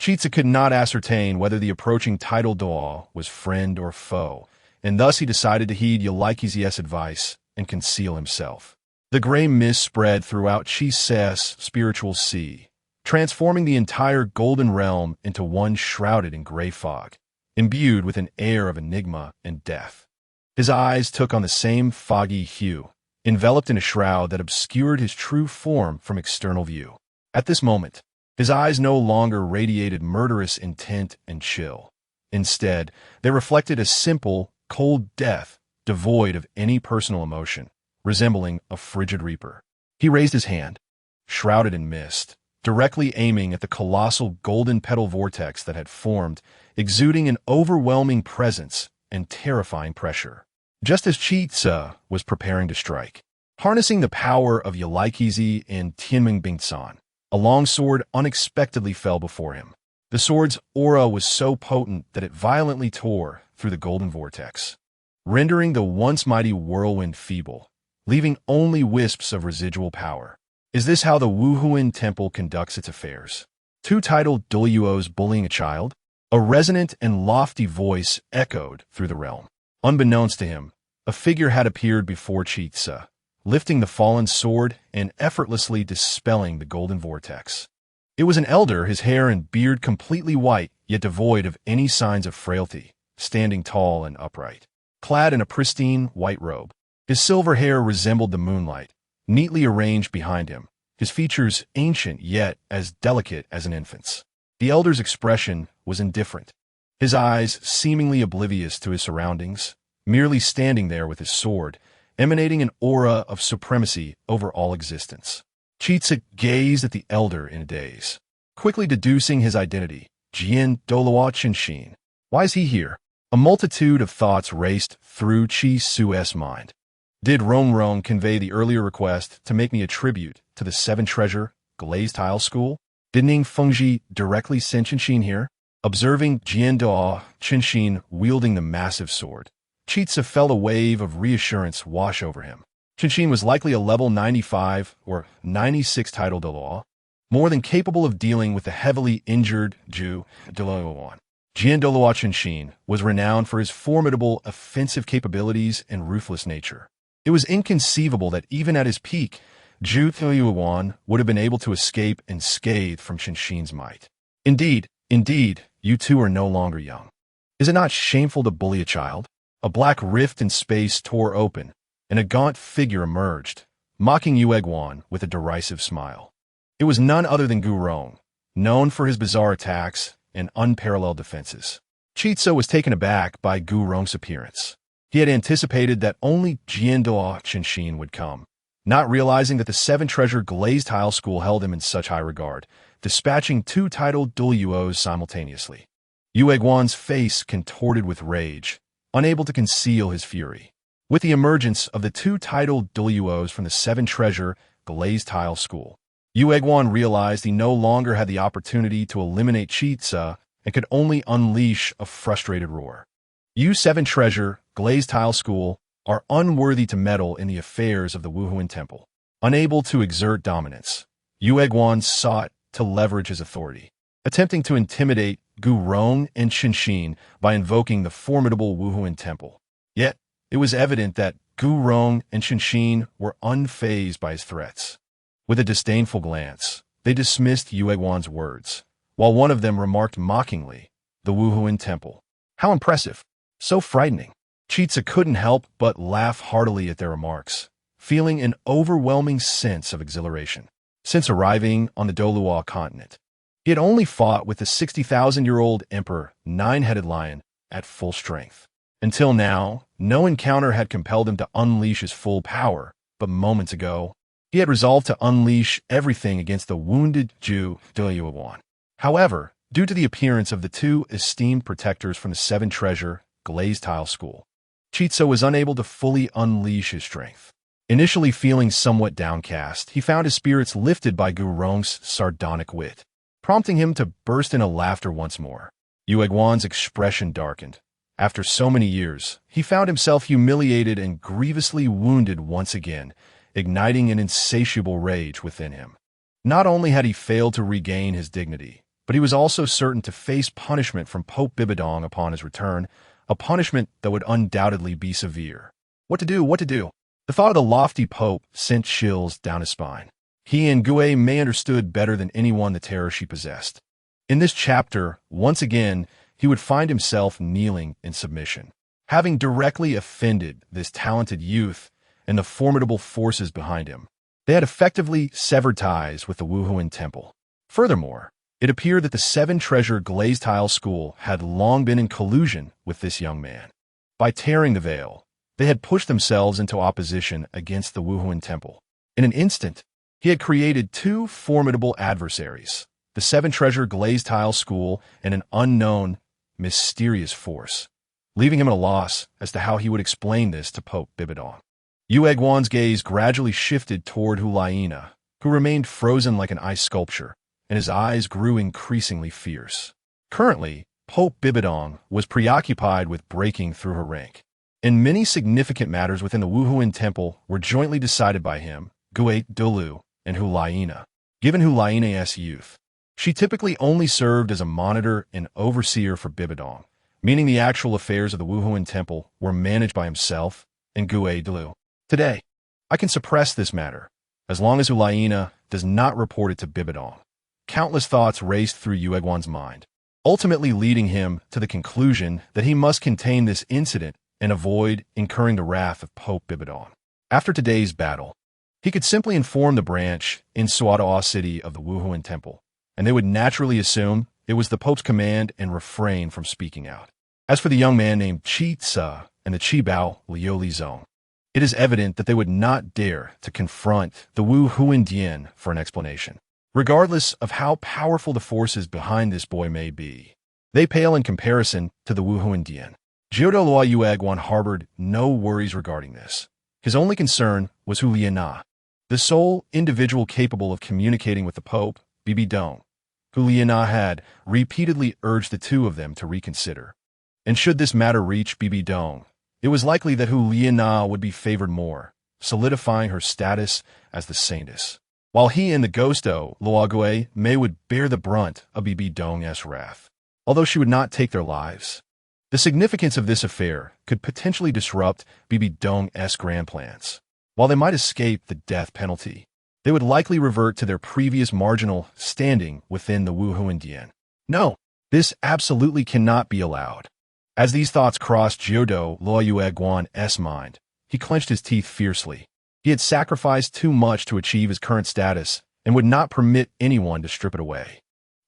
Chitsa could not ascertain whether the approaching tidal Douluo was friend or foe, and thus he decided to heed Yalikizi's advice and conceal himself. The gray mist spread throughout Chisa's spiritual sea, transforming the entire golden realm into one shrouded in gray fog, imbued with an air of enigma and death. His eyes took on the same foggy hue, enveloped in a shroud that obscured his true form from external view. At this moment, his eyes no longer radiated murderous intent and chill. Instead, they reflected a simple, cold death, devoid of any personal emotion, resembling a frigid reaper. He raised his hand, shrouded in mist, directly aiming at the colossal golden petal vortex that had formed, exuding an overwhelming presence and terrifying pressure. Just as Chitsa was preparing to strike, harnessing the power of Yalikizi and Tangmen, a long sword unexpectedly fell before him. The sword's aura was so potent that it violently tore through the golden vortex, rendering the once mighty whirlwind feeble, leaving only wisps of residual power. Is this how the Wuhuan Temple conducts its affairs? Two titled Douluos bullying a child? A resonant and lofty voice echoed through the realm. Unbeknownst to him, a figure had appeared before Chitsa, lifting the fallen sword and effortlessly dispelling the golden vortex. It was an elder, his hair and beard completely white, yet devoid of any signs of frailty, standing tall and upright, clad in a pristine white robe. His silver hair resembled the moonlight, neatly arranged behind him, his features ancient yet as delicate as an infant's. The elder's expression was indifferent, his eyes seemingly oblivious to his surroundings, merely standing there with his sword, emanating an aura of supremacy over all existence. Chitsa gazed at the elder in a daze, quickly deducing his identity. Douluo Continent. Why is he here? A multitude of thoughts raced through Chisu's mind. Did Rong convey the earlier request to make me a tribute to the Seven Treasure Glazed Tile School? Did Ning Fengji directly send Qinshin here? Observing Douluo Continent wielding the massive sword, Chitsa felt a wave of reassurance wash over him. Qinshin was likely a level 95 or 96 title Douluo, more than capable of dealing with the heavily injured Douluo. Douluo Continent was renowned for his formidable offensive capabilities and ruthless nature. It was inconceivable that even at his peak, Douluo would have been able to escape unscathed from Qinshin's might. Indeed, you two are no longer young. Is it not shameful to bully a child? A black rift in space tore open, and a gaunt figure emerged, mocking Yueguan with a derisive smile. It was none other than Gu Rong, known for his bizarre attacks and unparalleled defenses. Chitsa was taken aback by Gu Rong's appearance. He had anticipated that only Douluo Continent would come, not realizing that the Seven Treasure Glazed Tile School held him in such high regard, dispatching two titled Douluos simultaneously. Yueguan's face contorted with rage, unable to conceal his fury. With the emergence of the two titled Douluos from the Seven Treasure Glazed Tile School, Yueguan realized he no longer had the opportunity to eliminate Chitsa and could only unleash a frustrated roar. You Seven Treasure Glazed Tile School are unworthy to meddle in the affairs of the Wuhuan Temple. Unable to exert dominance, Yueguan sought to leverage his authority, attempting to intimidate Gu Rong and Qinshin by invoking the formidable Wuhuan Temple. Yet, it was evident that Gu Rong and Qinshin were unfazed by his threats. With a disdainful glance, they dismissed Yueguan's words, while one of them remarked mockingly, "The Wuhuan Temple. How impressive! So frightening." Chitsa couldn't help but laugh heartily at their remarks, feeling an overwhelming sense of exhilaration. Since arriving on the Douluo Continent, he had only fought with the 60,000-year-old Emperor Nine-Headed Lion at full strength. Until now, no encounter had compelled him to unleash his full power, but moments ago, he had resolved to unleash everything against the wounded Douluo. However, due to the appearance of the two esteemed protectors from the Seven Treasure Glazed Tile School. Chitsa was unable to fully unleash his strength. Initially feeling somewhat downcast, he found his spirits lifted by Gurong's sardonic wit, prompting him to burst into laughter once more. Yueguan's expression darkened. After so many years, he found himself humiliated and grievously wounded once again, igniting an insatiable rage within him. Not only had he failed to regain his dignity, but he was also certain to face punishment from Pope Bibidong upon his return, a punishment that would undoubtedly be severe. What to do? What to do? The thought of the lofty Pope sent chills down his spine. He and Gue Mei understood better than anyone the terror she possessed. In this chapter, once again, he would find himself kneeling in submission. Having directly offended this talented youth and the formidable forces behind him, they had effectively severed ties with the Wuhuan Temple. Furthermore, it appeared that the Seven Treasure Glazed Tile School had long been in collusion with this young man. By tearing the veil, they had pushed themselves into opposition against the Wuhuan Temple. In an instant, he had created two formidable adversaries, the Seven Treasure Glazed Tile School and an unknown, mysterious force, leaving him at a loss as to how he would explain this to Pope Bibidong. Yueguan's gaze gradually shifted toward Hulaina, who remained frozen like an ice sculpture, and his eyes grew increasingly fierce. Currently, Pope Bibidong was preoccupied with breaking through her rank, and many significant matters within the Wuhuan Temple were jointly decided by him, Gue, Douluo, and Hulaina. Given Hulaina's youth, she typically only served as a monitor and overseer for Bibidong, meaning the actual affairs of the Wuhuan Temple were managed by himself and Gue Douluo. Today, I can suppress this matter, as long as Hulaina does not report it to Bibidong. Countless thoughts raced through Yueguan's mind, ultimately leading him to the conclusion that he must contain this incident and avoid incurring the wrath of Pope Bibidong. After today's battle, he could simply inform the branch in Suadawa City of the Wuhuan Temple, and they would naturally assume it was the Pope's command and refrain from speaking out. As for the young man named Chitsa and the Qibao Liu Zong, it is evident that they would not dare to confront the Wuhuan Dian for an explanation. Regardless of how powerful the forces behind this boy may be, they pale in comparison to the Wuhuan Dian. Jiudo Luo Yueguan harbored no worries regarding this. His only concern was Huliana, the sole individual capable of communicating with the Pope, Bibidong. Huliana had repeatedly urged the two of them to reconsider. And should this matter reach Bibidong, it was likely that Huliana would be favored more, solidifying her status as the saintess, while he and the ghosto, Luogue Mei, would bear the brunt of Bibidong's wrath, although she would not take their lives. The significance of this affair could potentially disrupt Bibidong's grand plans. While they might escape the death penalty, they would likely revert to their previous marginal standing within the Wuhuan Dian. No, this absolutely cannot be allowed. As these thoughts crossed Jiudo Luo Yueguan's mind, he clenched his teeth fiercely. He had sacrificed too much to achieve his current status and would not permit anyone to strip it away,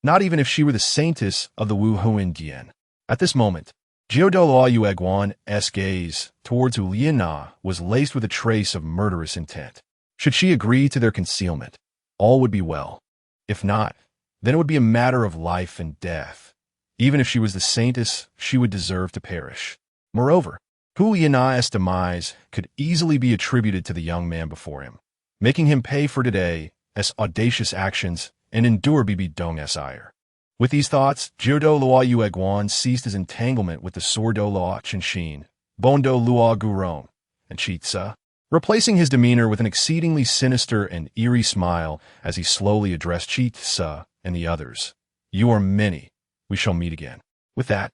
not even if she were the saintess of the Wuhuan Dian. At this moment, Jiudo Luo Yueguan's gaze towards Uliana was laced with a trace of murderous intent. Should she agree to their concealment, all would be well. If not, then it would be a matter of life and death. Even if she was the saintess, she would deserve to perish. Moreover, Huliana's demise could easily be attributed to the young man before him, making him pay for today's audacious actions and endure Bibidong's ire. With these thoughts, Jiudo Luo Yueguan ceased his entanglement with the Sordo Luo Qinshin, Bondo Luo Gurong, and Chitsa, replacing his demeanor with an exceedingly sinister and eerie smile as he slowly addressed Chitsa and the others. You are many. We shall meet again. With that,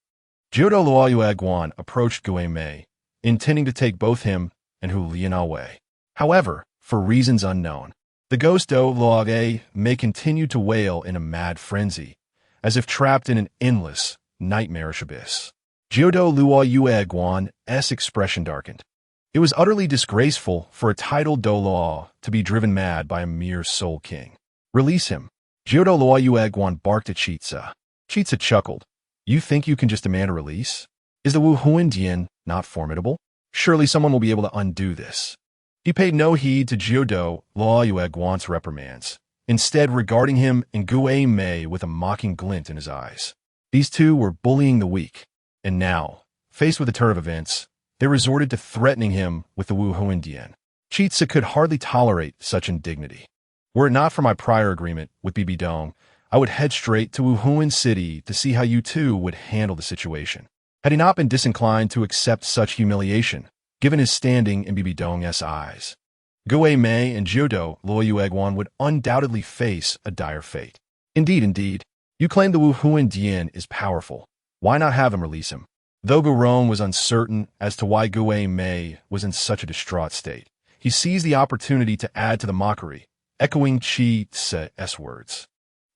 Jiudo Luo Yueguan approached Gue Mei, intending to take both him and Huliana away. However, for reasons unknown, the ghost Do Luoge may continue to wail in a mad frenzy, as if trapped in an endless, nightmarish abyss. Jiudo Luo Yueguan's expression darkened. It was utterly disgraceful for a titled Douluo to be driven mad by a mere soul king. Release him. Jiudo Luo Yueguan barked at Chitsa. Chitsa chuckled. You think you can just demand a release? Is the Wuhuan Dian not formidable? Surely someone will be able to undo this. He paid no heed to Jiudo Luo Yueguan's reprimands, instead regarding him and Gue Mei with a mocking glint in his eyes. These two were bullying the weak, and now, faced with the turn of events, they resorted to threatening him with the Wu Huindian. Chitsa could hardly tolerate such indignity. Were it not for my prior agreement with Bibi Dong, I would head straight to Wuhuan City to see how you two would handle the situation. Had he not been disinclined to accept such humiliation, given his standing in Bibi Dong's eyes, Gue Mei and Jiudo Luo Yueguan would undoubtedly face a dire fate. Indeed, you claim the Wu Huindian is powerful. Why not have him release him? Though Gurong was uncertain as to why Gue Mei was in such a distraught state, he seized the opportunity to add to the mockery, echoing Chi Tse's words.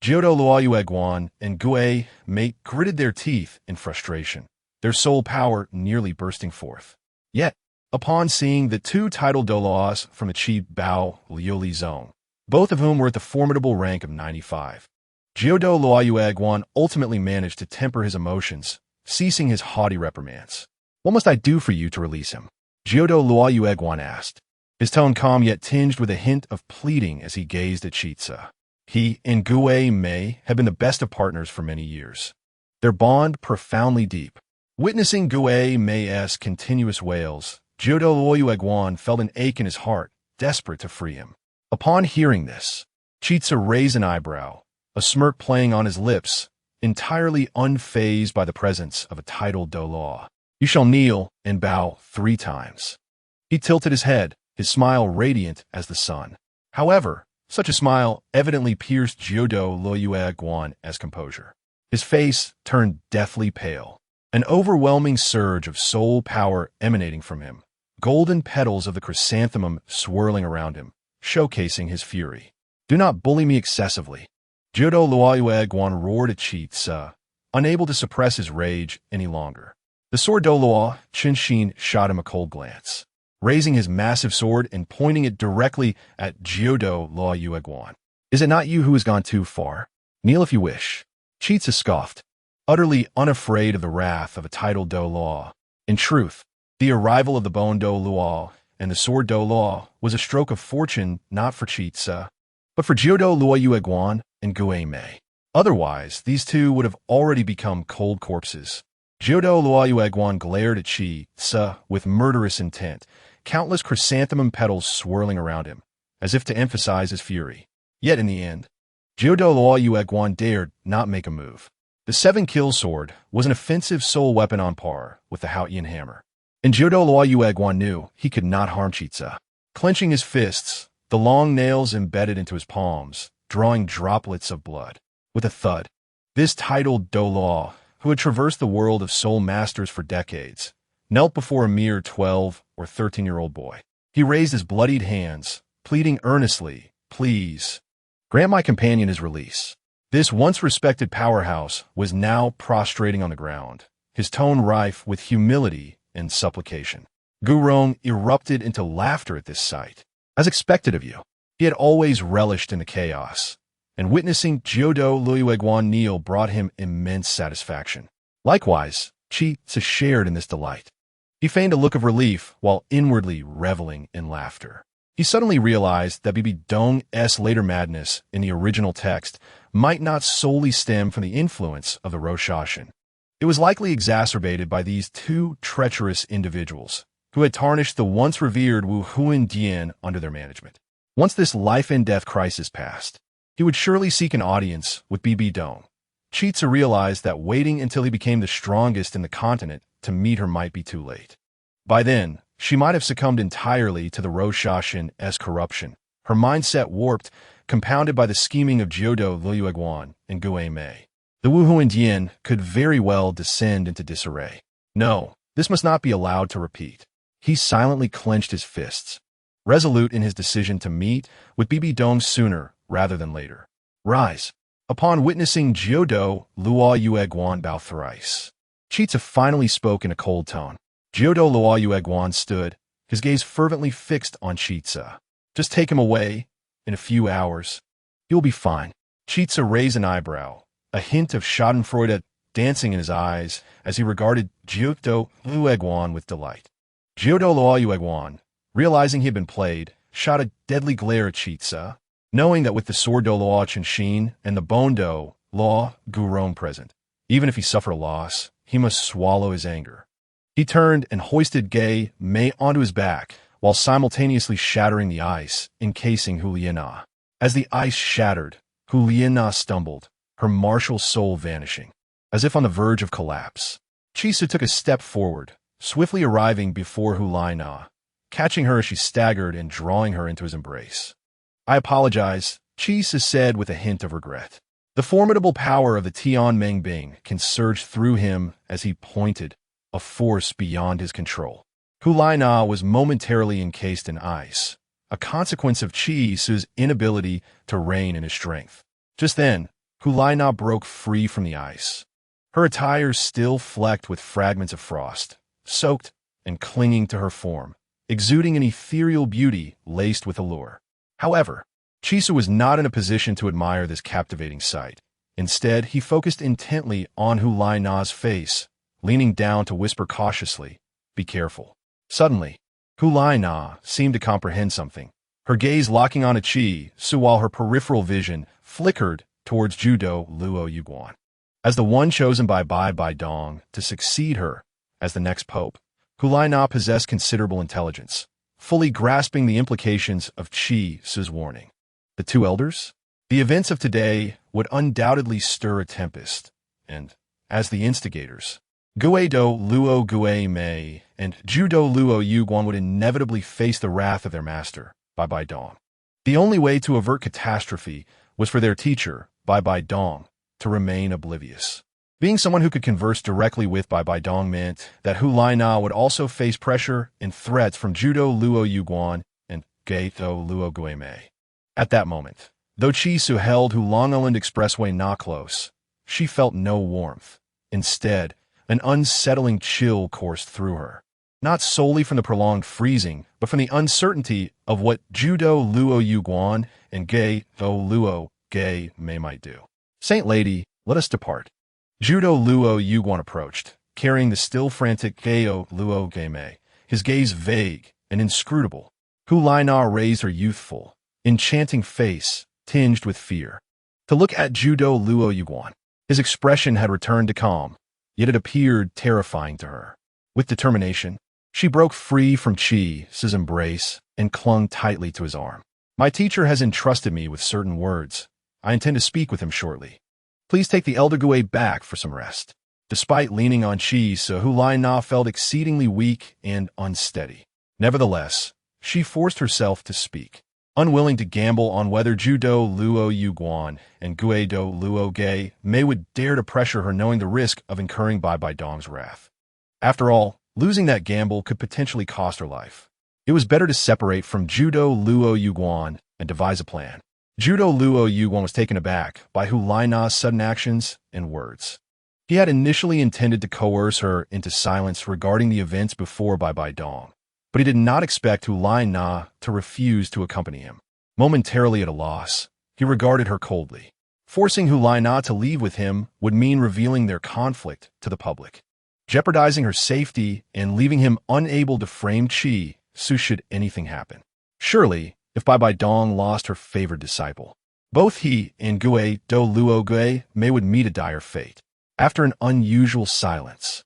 Jiudo Luo Yueguan and Gue Mei gritted their teeth in frustration, their soul power nearly bursting forth. Yet, upon seeing the two titled Douluos from the Chi Bao Liuli zone, both of whom were at the formidable rank of 95, Jiudo Luo Yueguan ultimately managed to temper his emotions, ceasing his haughty reprimands. What must I do for you to release him? Jiudo Luo Yueguan asked, his tone calm yet tinged with a hint of pleading as he gazed at Chitsa. He and Gue Mei had been the best of partners for many years, their bond profoundly deep. Witnessing Gue Mei's continuous wails, Jiudo Luo Yueguan felt an ache in his heart, desperate to free him. Upon hearing this, Chitsa raised an eyebrow, a smirk playing on his lips, entirely unfazed by the presence of a titled Douluo. You shall kneel and bow 3 times. He tilted his head, his smile radiant as the sun. However, such a smile evidently pierced Jiudo Luo Yueguan's composure. His face turned deathly pale, an overwhelming surge of soul power emanating from him, golden petals of the chrysanthemum swirling around him, showcasing his fury. Do not bully me excessively. Jiudo Luo Yueguan roared at Chitsa, unable to suppress his rage any longer. The sword Douluo Qinshin shot him a cold glance, raising his massive sword and pointing it directly at Jiudo Luo Yueguan. Is it not you who has gone too far? Kneel if you wish. Chitsa scoffed, utterly unafraid of the wrath of a titled Douluo. In truth, the arrival of the bone Douluo and the sword Douluo was a stroke of fortune not for Chitsa, but for Jiudo Luo Yueguan and Gue Mei. Otherwise, these two would have already become cold corpses. Jiudo Luo Yueguan glared at Chitsa with murderous intent, countless chrysanthemum petals swirling around him, as if to emphasize his fury. Yet in the end, Jiudo Luo Yueguan dared not make a move. The 7-kill sword was an offensive soul weapon on par with the Haotian hammer, and Jiudo Luo Yueguan knew he could not harm Chitsa. Clenching his fists, the long nails embedded into his palms, drawing droplets of blood. With a thud, this titled Douluo, who had traversed the world of soul masters for decades, knelt before a mere 12 or 13-year-old boy. He raised his bloodied hands, pleading earnestly, "Please, grant my companion his release." This once respected powerhouse was now prostrating on the ground, his tone rife with humility and supplication. Gurong erupted into laughter at this sight. As expected of you, he had always relished in the chaos, and witnessing Jiudo Luo Yueguan kneel brought him immense satisfaction. Likewise, Chitsa shared in this delight. He feigned a look of relief while inwardly reveling in laughter. He suddenly realized that Bibi Dong's later madness in the original text might not solely stem from the influence of the Roshashin. It was likely exacerbated by these two treacherous individuals who had tarnished the once revered Wu Huindian under their management. Once this life-and-death crisis passed, he would surely seek an audience with Bibi Dong. Chitsa realized that waiting until he became the strongest in the continent to meet her might be too late. By then, she might have succumbed entirely to the Roshashin's corruption, her mindset warped, compounded by the scheming of Jiudo Luo Yueguan and Gue Mei. The Wu Huindian could very well descend into disarray. No, this must not be allowed to repeat. He silently clenched his fists, resolute in his decision to meet with Bibi Dong sooner rather than later. Rise. Upon witnessing Jiudo Luo Yueguan bow thrice, Chitsa finally spoke in a cold tone. Jiudo Luo Yueguan stood, his gaze fervently fixed on Chitsa. Just take him away. In a few hours, he will be fine. Chitsa raised an eyebrow, a hint of schadenfreude dancing in his eyes as he regarded Jiudo Luo Yueguan with delight. Jiudo Luo Yueguan, realizing he had been played, shot a deadly glare at Chitsa, knowing that with the sword Douluo Continent and the Bondo Law Guron present, even if he suffered a loss, he must swallow his anger. He turned and hoisted Gay Mei onto his back, while simultaneously shattering the ice, encasing Huliana. As the ice shattered, Huliana stumbled, her martial soul vanishing. As if on the verge of collapse, Chisu took a step forward, swiftly arriving before Huliana, catching her as she staggered and drawing her into his embrace. "I apologize," Chisu said with a hint of regret. The formidable power of the Tianmeng Bing can surge through him as he pointed, a force beyond his control. Huliana was momentarily encased in ice, a consequence of Chisu's inability to rein in his strength. Just then, Huliana broke free from the ice, her attire still flecked with fragments of frost, soaked and clinging to her form, exuding an ethereal beauty laced with allure. However, Chisu was not in a position to admire this captivating sight. Instead, he focused intently on Huliana's face, leaning down to whisper cautiously, "Be careful." Suddenly, Huliana seemed to comprehend something, her gaze locking on Chisu while her peripheral vision flickered towards Douluo Yuguan. As the one chosen by Bai Dong to succeed her as the next pope, Huliana possessed considerable intelligence, fully grasping the implications of Chisu's warning. The two elders? The events of today would undoubtedly stir a tempest, and, as the instigators, Douluo Mei and Douluo Yuguan would inevitably face the wrath of their master, Bai Dong. The only way to avert catastrophe was for their teacher, Bai Dong, to remain oblivious. Being someone who could converse directly with Bai Dong meant that Huliana would also face pressure and threats from Douluo Yuguan and Douluo Mei. At that moment, though Chisu held Hulong-Island Expressway not close, she felt no warmth. Instead, an unsettling chill coursed through her, not solely from the prolonged freezing, but from the uncertainty of what Douluo Yuguan and Douluo Mei might do. "Saint Lady, let us depart." Douluo Yuguan approached, carrying the still frantic Douluo Mei, his gaze vague and inscrutable. Huliana raised her youthful, enchanting face, tinged with fear, to look at Douluo Yuguan. His expression had returned to calm, yet it appeared terrifying to her. With determination, she broke free from Chisu's embrace and clung tightly to his arm. "My teacher has entrusted me with certain words. I intend to speak with him shortly. Please take the elder Gui back for some rest." Despite leaning on Chisu, Huliana felt exceedingly weak and unsteady. Nevertheless, she forced herself to speak, unwilling to gamble on whether Douluo Yuguan and Douluo Mei would dare to pressure her, knowing the risk of incurring Bai Dong's wrath. After all, losing that gamble could potentially cost her life. It was better to separate from Douluo Yuguan and devise a plan. Douluo Yuguan was taken aback by Huliana's sudden actions and words. He had initially intended to coerce her into silence regarding the events before Bai Dong, but he did not expect Huliana to refuse to accompany him. Momentarily at a loss, he regarded her coldly. Forcing Huliana to leave with him would mean revealing their conflict to the public, jeopardizing her safety and leaving him unable to frame Chisu should anything happen. Surely, if Bai Dong lost her favored disciple, both he and Douluo Mei would meet a dire fate. After an unusual silence,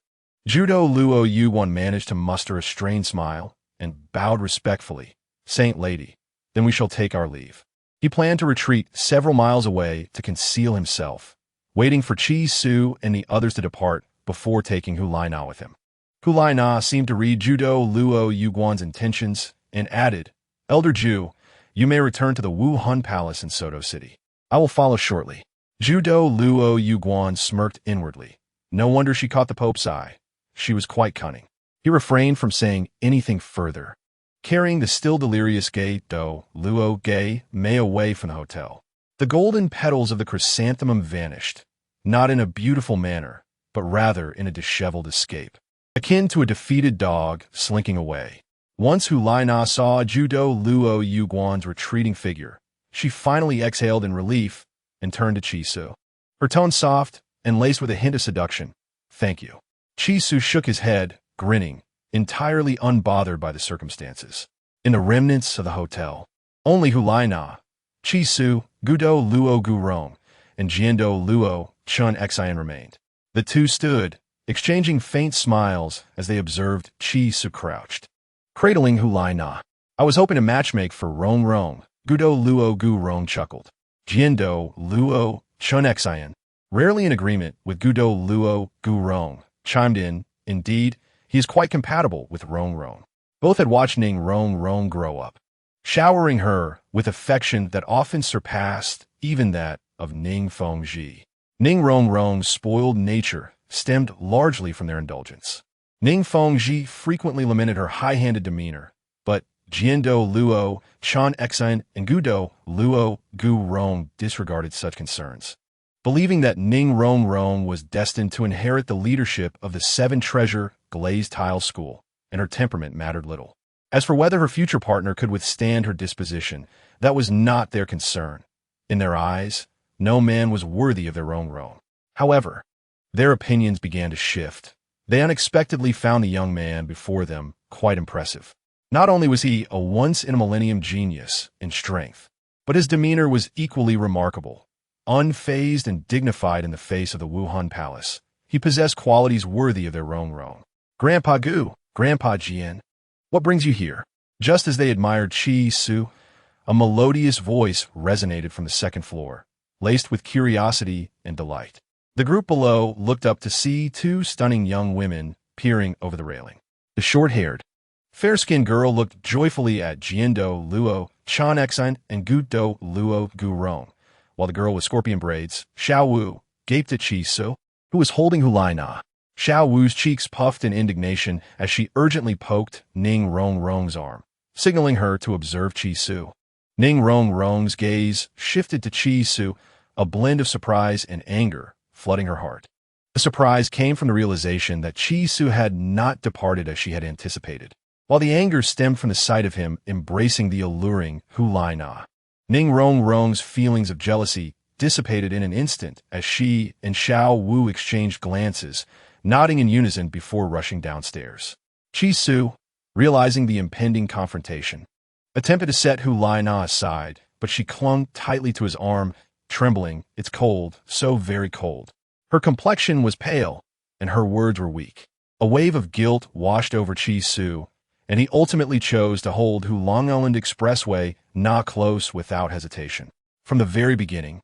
Douluo Yuguan managed to muster a strained smile and bowed respectfully. "Saint Lady, then we shall take our leave." He planned to retreat several miles away to conceal himself, waiting for Chisu and the others to depart before taking Huliana with him. Huliana seemed to read Douluo Yuguan's intentions and added, "Elder Ju, you may return to the Wuhan Palace in Soto City. I will follow shortly." Douluo Yuguan smirked inwardly. No wonder she caught the Pope's eye. She was quite cunning. He refrained from saying anything further, carrying the still delirious Douluo Mei away from the hotel. The golden petals of the chrysanthemum vanished, not in a beautiful manner, but rather in a disheveled escape, akin to a defeated dog slinking away. Once Huliana saw Douluo Yuguan's retreating figure, she finally exhaled in relief and turned to Chisu, her tone soft and laced with a hint of seduction. "Thank you." Chisu shook his head, grinning, entirely unbothered by the circumstances. In the remnants of the hotel, only Huliana, Chi Su, Gudo Luo Gu Rong, and Jiando Luo Chun Xian remained. The two stood, exchanging faint smiles as they observed Chi Su crouched, cradling Hu Lai Na. I was hoping to matchmake for Rong Rong, Gudo Luo Gu Rong chuckled. Jiando Luo Chun Xian, rarely in agreement with Gudo Luo Gu Rong, chimed in, indeed, he is quite compatible with Rong Rong. Both had watched Ning Rong Rong grow up, showering her with affection that often surpassed even that of Ning Fengji. Ning Rong Rong's spoiled nature stemmed largely from their indulgence. Ning Fengji frequently lamented her high-handed demeanor, but Jiando Luo Chan Xian and Gudo Luo Gu Rong disregarded such concerns, believing that Ning Rong Rong was destined to inherit the leadership of the seven-treasure glazed tile school, and her temperament mattered little. As for whether her future partner could withstand her disposition, that was not their concern. In their eyes, no man was worthy of their Rong Rong. However, their opinions began to shift. They unexpectedly found the young man before them quite impressive. Not only was he a once-in-a-millennium genius in strength, but his demeanor was equally remarkable. Unfazed and dignified in the face of the Wuhan Palace, he possessed qualities worthy of their Rong Rong. Grandpa Gu, Grandpa Jian, what brings you here? Just as they admired Chi Su, a melodious voice resonated from the second floor, laced with curiosity and delight. The group below looked up to see two stunning young women peering over the railing. The short-haired, fair-skinned girl looked joyfully at Jiando Luo Chan Xian and Gudo Luo Gu Rong, while the girl with scorpion braids, Xiao Wu, gaped at Chi Su, who was holding Hu Lai Na. Xiao Wu's cheeks puffed in indignation as she urgently poked Ning Rong Rong's arm, signaling her to observe Chi Su. Ning Rong Rong's gaze shifted to Chi Su, a blend of surprise and anger flooding her heart. The surprise came from the realization that Chi Su had not departed as she had anticipated, while the anger stemmed from the sight of him embracing the alluring Hu Lai Na. Ning Rong Rong's feelings of jealousy dissipated in an instant as she and Xiao Wu exchanged glances, nodding in unison before rushing downstairs. Chi Su, realizing the impending confrontation, attempted to set Hu Lai Na aside, but she clung tightly to his arm, trembling. It's cold, so very cold. Her complexion was pale, and her words were weak. A wave of guilt washed over Chi Su, and he ultimately chose to hold Hu Long Island Expressway Na close without hesitation. From the very beginning,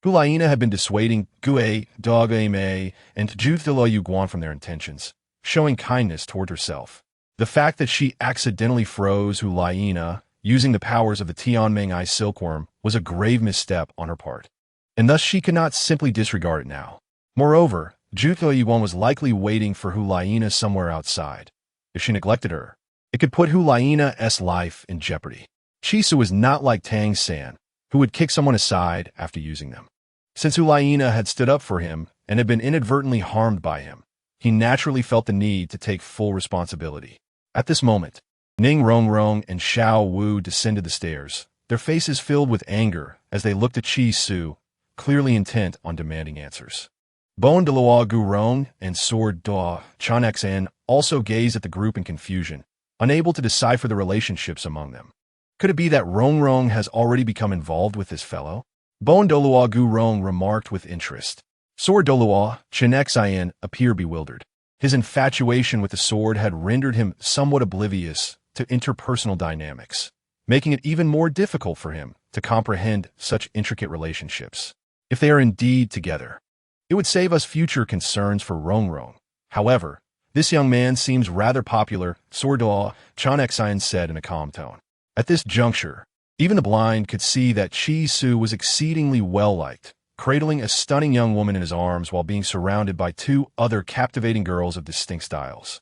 Hu Laina had been dissuading Gue, Dog Mei, and Ju Thilo Yuguan from their intentions, showing kindness toward herself. The fact that she accidentally froze Hu Laina using the powers of the Tianming Eye Silkworm was a grave misstep on her part, and thus she could not simply disregard it now. Moreover, Ju Thilo Yuguan was likely waiting for Hu Laina somewhere outside. If she neglected her, it could put Hu Laina's life in jeopardy. Chi Su was not like Tang San, who would kick someone aside after using them. Since Hu Laina had stood up for him and had been inadvertently harmed by him, he naturally felt the need to take full responsibility. At this moment, Ning Rong Rong and Xiao Wu descended the stairs, their faces filled with anger as they looked at Chi Su, clearly intent on demanding answers. Bon Douluo Gu Rong and Sword Da Chan Xian also gazed at the group in confusion, unable to decipher the relationships among them. Could it be that Rong Rong has already become involved with this fellow? Bon Douluo Gu Rong remarked with interest. Sword Douluo Chan Xian appeared bewildered. His infatuation with the sword had rendered him somewhat oblivious to interpersonal dynamics, making it even more difficult for him to comprehend such intricate relationships. If they are indeed together, it would save us future concerns for Rong Rong. However, this young man seems rather popular, Sword Douluo Chan Xian said in a calm tone. At this juncture, even the blind could see that Chi Su was exceedingly well-liked, cradling a stunning young woman in his arms while being surrounded by two other captivating girls of distinct styles.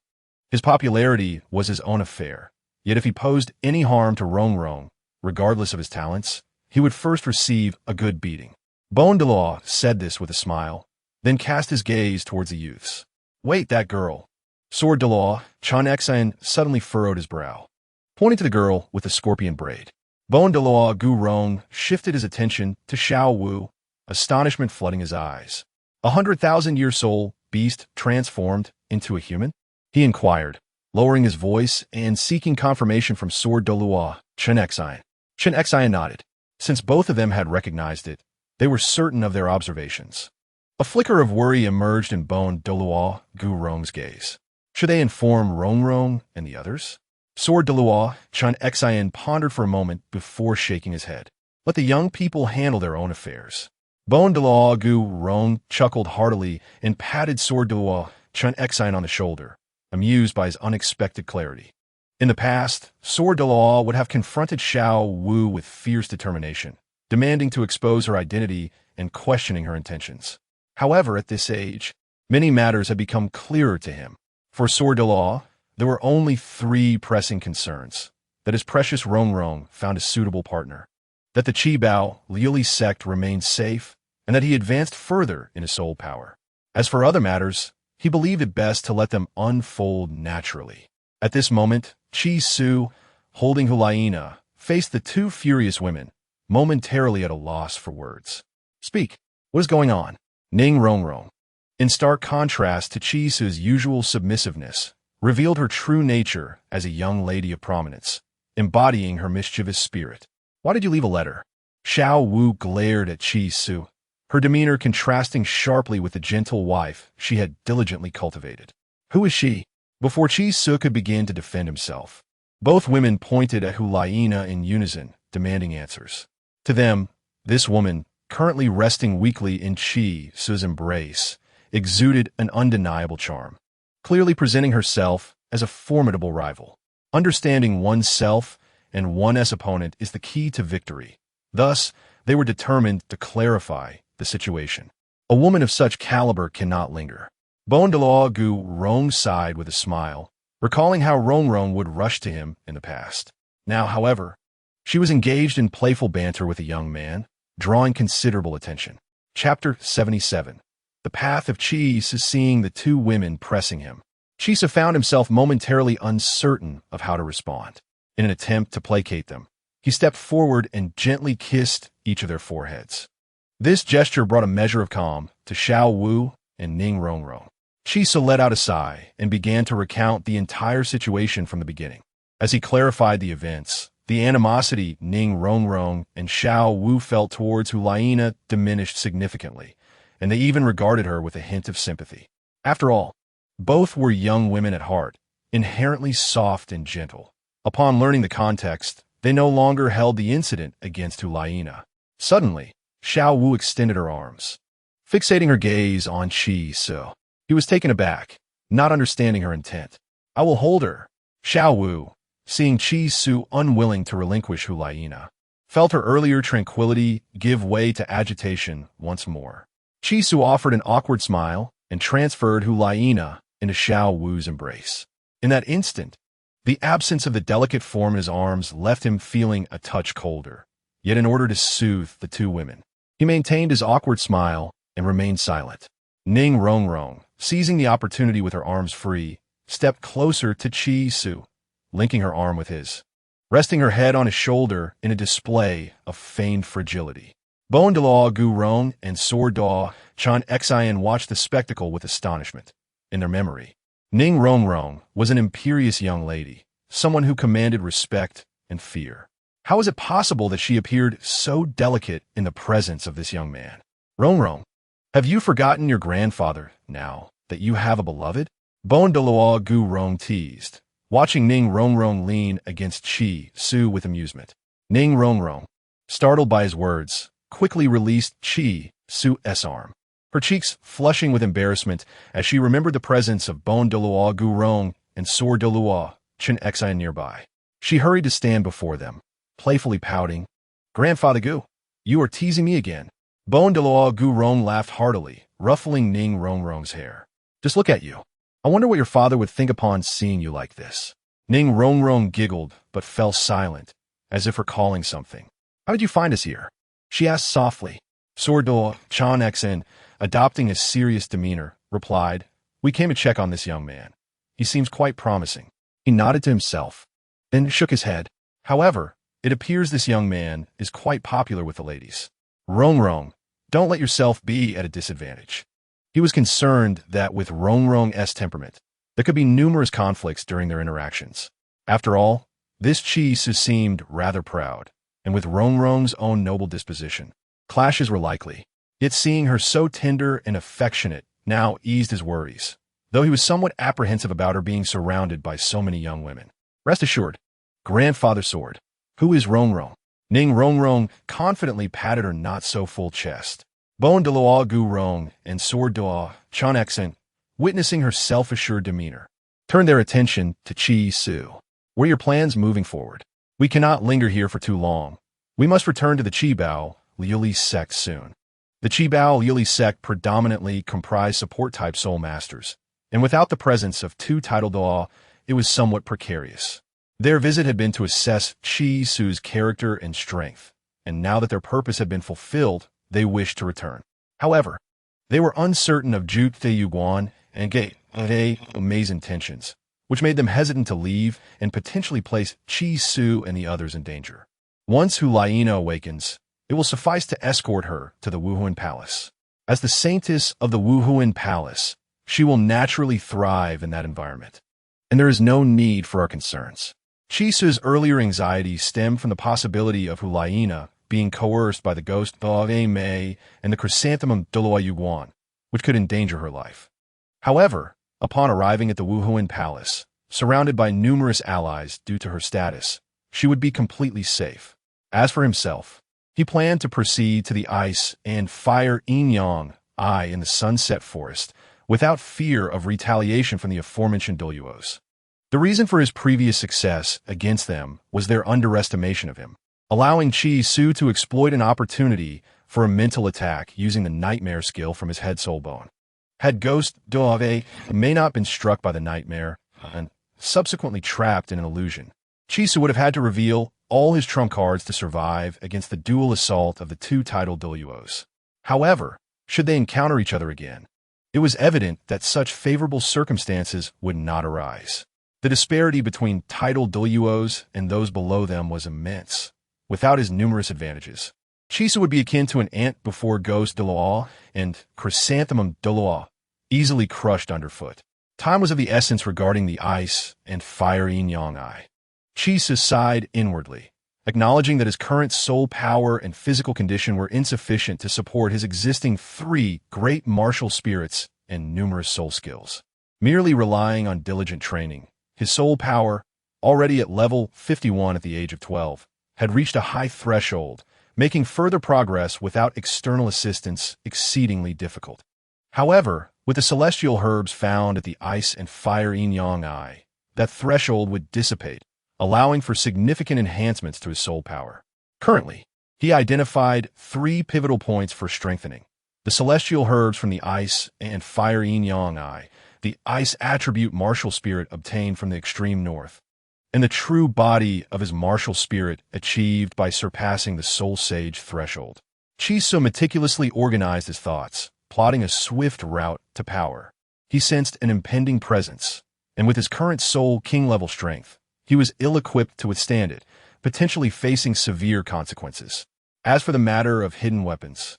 His popularity was his own affair, yet if he posed any harm to Rong Rong, regardless of his talents, he would first receive a good beating. Bon Douluo said this with a smile, then cast his gaze towards the youths. Wait, that girl. Sword Douluo Chan Xian suddenly furrowed his brow, pointing to the girl with the scorpion braid. Bon Douluo Gu Rong shifted his attention to Xiao Wu, astonishment flooding his eyes. 100,000-year soul beast transformed into a human? He inquired, lowering his voice and seeking confirmation from Sword Douluo Chan Xian. Chan Xian nodded. Since both of them had recognized it, they were certain of their observations. A flicker of worry emerged in Douluo Gu-rong's gaze. Should they inform Rongrong and the others? Sword Douluo Xian pondered for a moment before shaking his head. Let the young people handle their own affairs. Douluo Gu-rong chuckled heartily and patted Sword Douluo Xian on the shoulder, amused by his unexpected clarity. In the past, Sword Douluo would have confronted Xiao Wu with fierce determination, demanding to expose her identity and questioning her intentions. However, at this age, many matters had become clearer to him. For Sword Douluo, there were only 3 pressing concerns: that his precious Rongrong found a suitable partner, that the Qibao Liuli sect remained safe, and that he advanced further in his soul power. As for other matters, he believed it best to let them unfold naturally. At this moment, Qi Su, holding Hulaina, faced the 2 furious women, momentarily at a loss for words. Speak. What is going on? Ning Rongrong, in stark contrast to Qi Su's usual submissiveness, revealed her true nature as a young lady of prominence, embodying her mischievous spirit. Why did you leave a letter? Xiao Wu glared at Qi Su, her demeanor contrasting sharply with the gentle wife she had diligently cultivated. Who is she? Before Qi Su could begin to defend himself, both women pointed at Hulaina in unison, demanding answers. To them, this woman, currently resting weakly in Qi Su's embrace, exuded an undeniable charm, clearly presenting herself as a formidable rival. Understanding oneself and one's opponent is the key to victory. Thus, they were determined to clarify the situation. A woman of such caliber cannot linger. Douluo Gu-rong sighed with a smile, recalling how Rongrong would rush to him in the past. Now, however, she was engaged in playful banter with a young man, drawing considerable attention. Chapter 77. The path of Qi Su, seeing the 2 women pressing him. Qi Su found himself momentarily uncertain of how to respond. In an attempt to placate them, he stepped forward and gently kissed each of their foreheads. This gesture brought a measure of calm to Xiao Wu and Ning Rongrong. Qi Su let out a sigh and began to recount the entire situation from the beginning. As he clarified the events, the animosity Ning Rongrong and Xiao Wu felt towards Hulaina diminished significantly, and they even regarded her with a hint of sympathy. After all, both were young women at heart, inherently soft and gentle. Upon learning the context, they no longer held the incident against Hulaina. Suddenly, Xiao Wu extended her arms, fixating her gaze on Qi Su. He was taken aback, not understanding her intent. I will hold her. Xiao Wu, seeing Qi Su unwilling to relinquish Hulaina, felt her earlier tranquility give way to agitation once more. Qi Su offered an awkward smile and transferred Hulaina into Xiao Wu's embrace. In that instant, the absence of the delicate form in his arms left him feeling a touch colder. Yet in order to soothe the 2 women, he maintained his awkward smile and remained silent. Ning Rongrong, seizing the opportunity with her arms free, stepped closer to Qi Su, linking her arm with his, resting her head on his shoulder in a display of feigned fragility. Douluo Gu-rong and Sword Douluo Xian watched the spectacle with astonishment. In their memory, Ning Rongrong was an imperious young lady, someone who commanded respect and fear. How was it possible that she appeared so delicate in the presence of this young man? Rongrong, have you forgotten your grandfather now that you have a beloved? Douluo Gu-rong teased, watching Ning Rongrong lean against Qi Su with amusement. Ning Rongrong, startled by his words, quickly released Qi Su's arm, her cheeks flushing with embarrassment as she remembered the presence of Douluo Gu-rong and Sword Douluo Xian nearby. She hurried to stand before them, playfully pouting, Grandfather Gu, you are teasing me again. Douluo Gu-rong laughed heartily, ruffling Ning Rongrong's hair. Just look at you. I wonder what your father would think upon seeing you like this. Ning Rongrong giggled, but fell silent, as if recalling something. How did you find us here? She asked softly. Sword Douluo Xian, adopting a serious demeanor, replied, We came to check on this young man. He seems quite promising. He nodded to himself, then shook his head. However, it appears this young man is quite popular with the ladies. Rongrong, don't let yourself be at a disadvantage. He was concerned that with Rongrong's temperament, there could be numerous conflicts during their interactions. After all, this Qi Su seemed rather proud, and with Rongrong's own noble disposition. Clashes were likely, yet seeing her so tender and affectionate now eased his worries, though he was somewhat apprehensive about her being surrounded by so many young women. Rest assured, Grandfather Sword, who is Rongrong? Ning Rongrong confidently patted her not-so-full chest. Bon Douluo Gu Rong and Sword Doa Chan accent, witnessing her self-assured demeanor, turned their attention to Chi Su. What are your plans moving forward? We cannot linger here for too long. We must return to the Qibao Liuli sect soon. The Qibao Liuli sect predominantly comprised support-type soul masters, and without the presence of two titled Doa, it was somewhat precarious. Their visit had been to assess Chi Su's character and strength, and now that their purpose had been fulfilled, they wished to return. However, they were uncertain of Zhu Yuguan and Mei's intentions, which made them hesitant to leave and potentially place Chi Su and the others in danger. Once Hulaina awakens, it will suffice to escort her to the Wuhuan Palace. As the saintess of the Wuhuan Palace, she will naturally thrive in that environment, and there is no need for our concerns. Chi Su's earlier anxieties stem from the possibility of Hulaina being coerced by the ghost of Mei and the chrysanthemum Douluo Yuguan, which could endanger her life. However, upon arriving at the Wuhuan Palace, surrounded by numerous allies due to her status, she would be completely safe. As for himself, he planned to proceed to the ice and fire Yin-Yang Eye in the Sunset Forest without fear of retaliation from the aforementioned Douluos. The reason for his previous success against them was their underestimation of him, allowing Chi Su to exploit an opportunity for a mental attack using the nightmare skill from his head soul bone. Had Ghost Doave may not been struck by the nightmare and subsequently trapped in an illusion, Chi Su would have had to reveal all his trump cards to survive against the dual assault of the two titled Douluos. However, should they encounter each other again, it was evident that such favorable circumstances would not arise. The disparity between titled Douluos and those below them was immense. Without his numerous advantages, Chi Su would be akin to an ant before Ghost Douluo and Chrysanthemum Douluo, easily crushed underfoot. Time was of the essence regarding the ice and fire Yin-Yang Eye. Chi Su sighed inwardly, acknowledging that his current soul power and physical condition were insufficient to support his existing 3 great martial spirits and numerous soul skills. Merely relying on diligent training, his soul power, already at level 51 at the age of 12, had reached a high threshold, making further progress without external assistance exceedingly difficult. However, with the celestial herbs found at the ice and fire Yin-Yang Eye, that threshold would dissipate, allowing for significant enhancements to his soul power. Currently, he identified 3 pivotal points for strengthening: the celestial herbs from the ice and fire Yin-Yang Eye, the ice attribute martial spirit obtained from the extreme north, and the true body of his martial spirit achieved by surpassing the soul sage threshold. Chi Su meticulously organized his thoughts, plotting a swift route to power. He sensed an impending presence, and with his current soul king-level strength, he was ill-equipped to withstand it, potentially facing severe consequences. As for the matter of hidden weapons,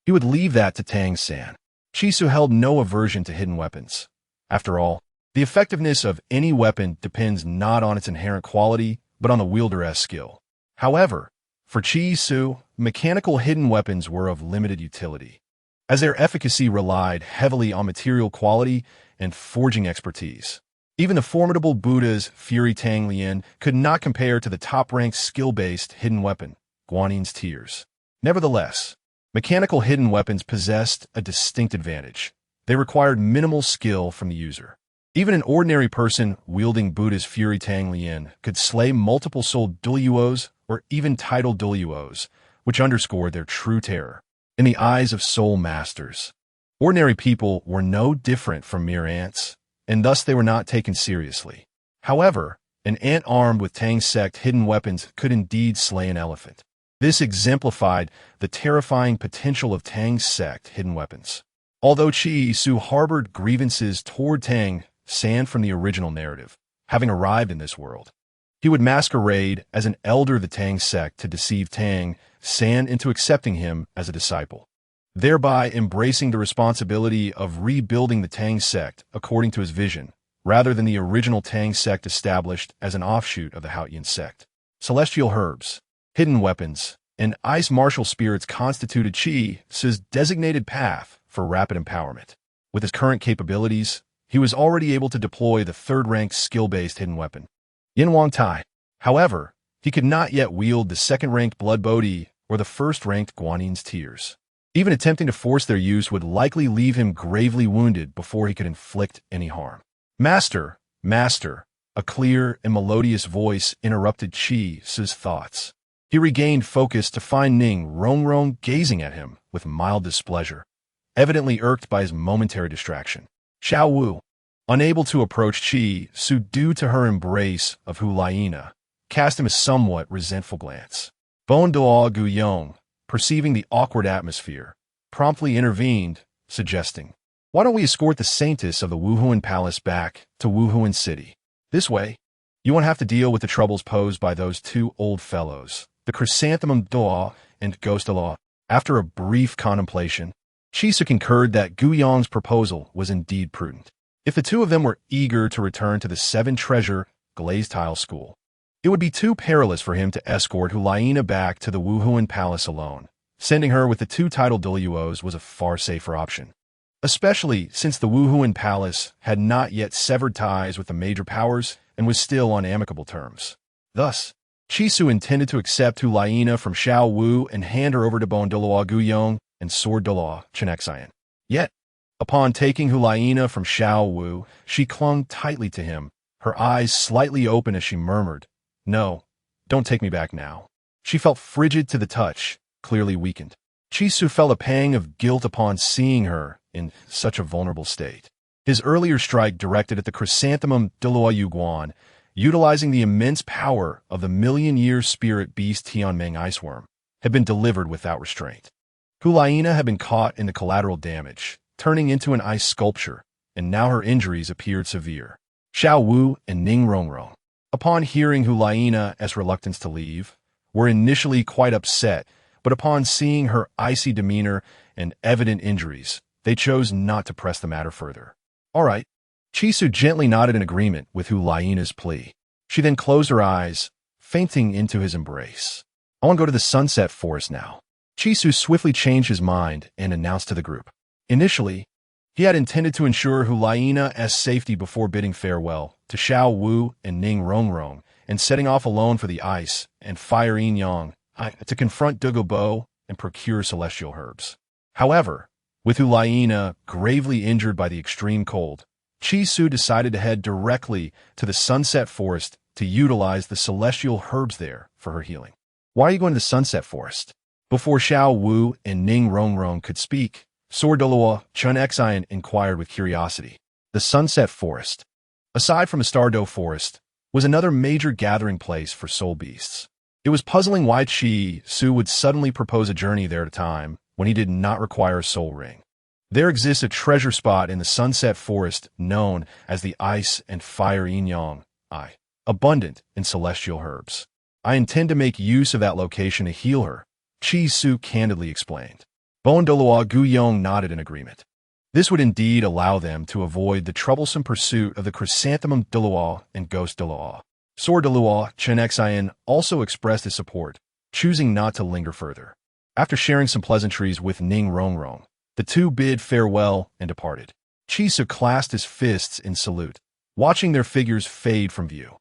he would leave that to Tang San. Chi Su held no aversion to hidden weapons. After all, the effectiveness of any weapon depends not on its inherent quality, but on the wielder's skill. However, for Chi Su, mechanical hidden weapons were of limited utility, as their efficacy relied heavily on material quality and forging expertise. Even the formidable Buddha's Fury Tang Lian could not compare to the top-ranked skill-based hidden weapon, Guanin's Tears. Nevertheless, mechanical hidden weapons possessed a distinct advantage. They required minimal skill from the user. Even an ordinary person wielding Buddha's Fury Tang Lian could slay multiple soul Douluos or even titled Douluos, which underscored their true terror. In the eyes of soul masters, ordinary people were no different from mere ants, and thus they were not taken seriously. However, an ant armed with Tang sect hidden weapons could indeed slay an elephant. This exemplified the terrifying potential of Tang sect hidden weapons. Although Chi Su harbored grievances toward Tang San from the original narrative, having arrived in this world, he would masquerade as an elder of the Tang sect to deceive Tang San into accepting him as a disciple, thereby embracing the responsibility of rebuilding the Tang sect according to his vision, rather than the original Tang sect established as an offshoot of the Haotian sect. Celestial herbs. Hidden weapons and ice martial spirits constituted Chi's designated path for rapid empowerment. With his current capabilities, he was already able to deploy the third-ranked skill-based hidden weapon, Yin Wang Tai. However, he could not yet wield the second-ranked Blood Bodhi or the first-ranked Guanin's Tears. Even attempting to force their use would likely leave him gravely wounded before he could inflict any harm. Master, Master, a clear and melodious voice interrupted Chi's thoughts. He regained focus to find Ning Rongrong gazing at him with mild displeasure, evidently irked by his momentary distraction. Xiao Wu, unable to approach Chi-Su due to her embrace of Hulaina, cast him a somewhat resentful glance. Bon Douluo Guyong, perceiving the awkward atmosphere, promptly intervened, suggesting, "Why don't we escort the Saintess of the Wuhuan Palace back to Wuhuan City? This way, you won't have to deal with the troubles posed by those two old fellows, the Chrysanthemum Doa and Ghost Doa." After a brief contemplation, Chisu concurred that Guyong's proposal was indeed prudent. If the two of them were eager to return to the Seven Treasure Glazed Tile School, it would be too perilous for him to escort Hulaina back to the Wuhuan Palace alone. Sending her with the two titled Douluos was a far safer option, especially since the Wuhuan Palace had not yet severed ties with the major powers and was still on amicable terms. Thus, Chisu intended to accept Hulaina from Xiao Wu and hand her over to Bon Douluo Guyong and Sword Douluo Chenxian. Yet, upon taking Hulaina from Xiao Wu, she clung tightly to him, her eyes slightly open as she murmured, "No, don't take me back now." She felt frigid to the touch, clearly weakened. Chisu felt a pang of guilt upon seeing her in such a vulnerable state. His earlier strike directed at the Chrysanthemum Douluo Yuguan, utilizing the immense power of the million-year spirit beast Tianmeng Iceworm, had been delivered without restraint. Hulaina had been caught in the collateral damage, turning into an ice sculpture, and now her injuries appeared severe. Xiao Wu and Ning Rongrong, upon hearing Hulaina's reluctance to leave, were initially quite upset, but upon seeing her icy demeanor and evident injuries, they chose not to press the matter further. "All right." Chisu gently nodded in agreement with Hulaina's plea. She then closed her eyes, fainting into his embrace. "I want to go to the Sunset Forest now." Chisu swiftly changed his mind and announced to the group. Initially, he had intended to ensure Hulaina's safety before bidding farewell to Xiao Wu and Ning Rongrong and setting off alone for the ice and fire Yin Yang to confront Dugobo and procure celestial herbs. However, with Hulaina gravely injured by the extreme cold, Chisu decided to head directly to the Sunset Forest to utilize the celestial herbs there for her healing. "Why are you going to the Sunset Forest?" Before Xiao Wu and Ning Rongrong could speak, Sword Douluo Chenxian inquired with curiosity. The Sunset Forest, aside from a Stardow Forest, was another major gathering place for soul beasts. It was puzzling why Chi-Su would suddenly propose a journey there at a time when he did not require a soul ring. There exists a treasure spot in the Sunset Forest known as the Ice and Fire Yin Yang, abundant in celestial herbs. "I intend to make use of that location to heal her," Chi-Su candidly explained. Bon Douluo Guyong nodded in agreement. This would indeed allow them to avoid the troublesome pursuit of the Chrysanthemum Douluo and Ghost Douluo. Sword Douluo Chenxian also expressed his support, choosing not to linger further. After sharing some pleasantries with Ning Rongrong, the two bid farewell and departed. Chisu clasped his fists in salute, watching their figures fade from view.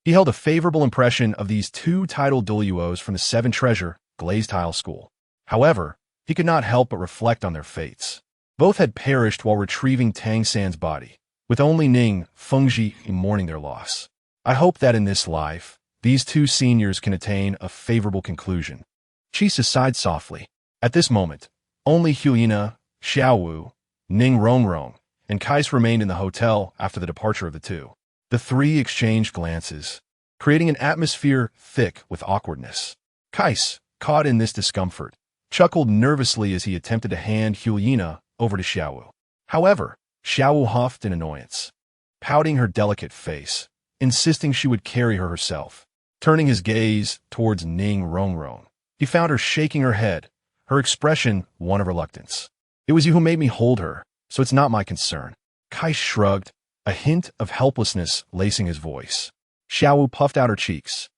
He held a favorable impression of these two titled Douluos from the Seven Treasure Glazed Tile School. However, he could not help but reflect on their fates. Both had perished while retrieving Tang San's body, with only Ning Fengji mourning their loss. "I hope that in this life, these two seniors can attain a favorable conclusion." Chisu sighed softly. At this moment, only Hulaina, Xiao Wu, Ning Rongrong, and Kais remained in the hotel after the departure of the two. The three exchanged glances, creating an atmosphere thick with awkwardness. Kais, caught in this discomfort, chuckled nervously as he attempted to hand Hulaina over to Xiao Wu. However, Xiao Wu huffed in annoyance, pouting her delicate face, insisting she would carry her herself. Turning his gaze towards Ning Rongrong, he found her shaking her head, her expression one of reluctance. "It was you who made me hold her, so it's not my concern." Kai shrugged, a hint of helplessness lacing his voice. Xiao Wu puffed out her cheeks.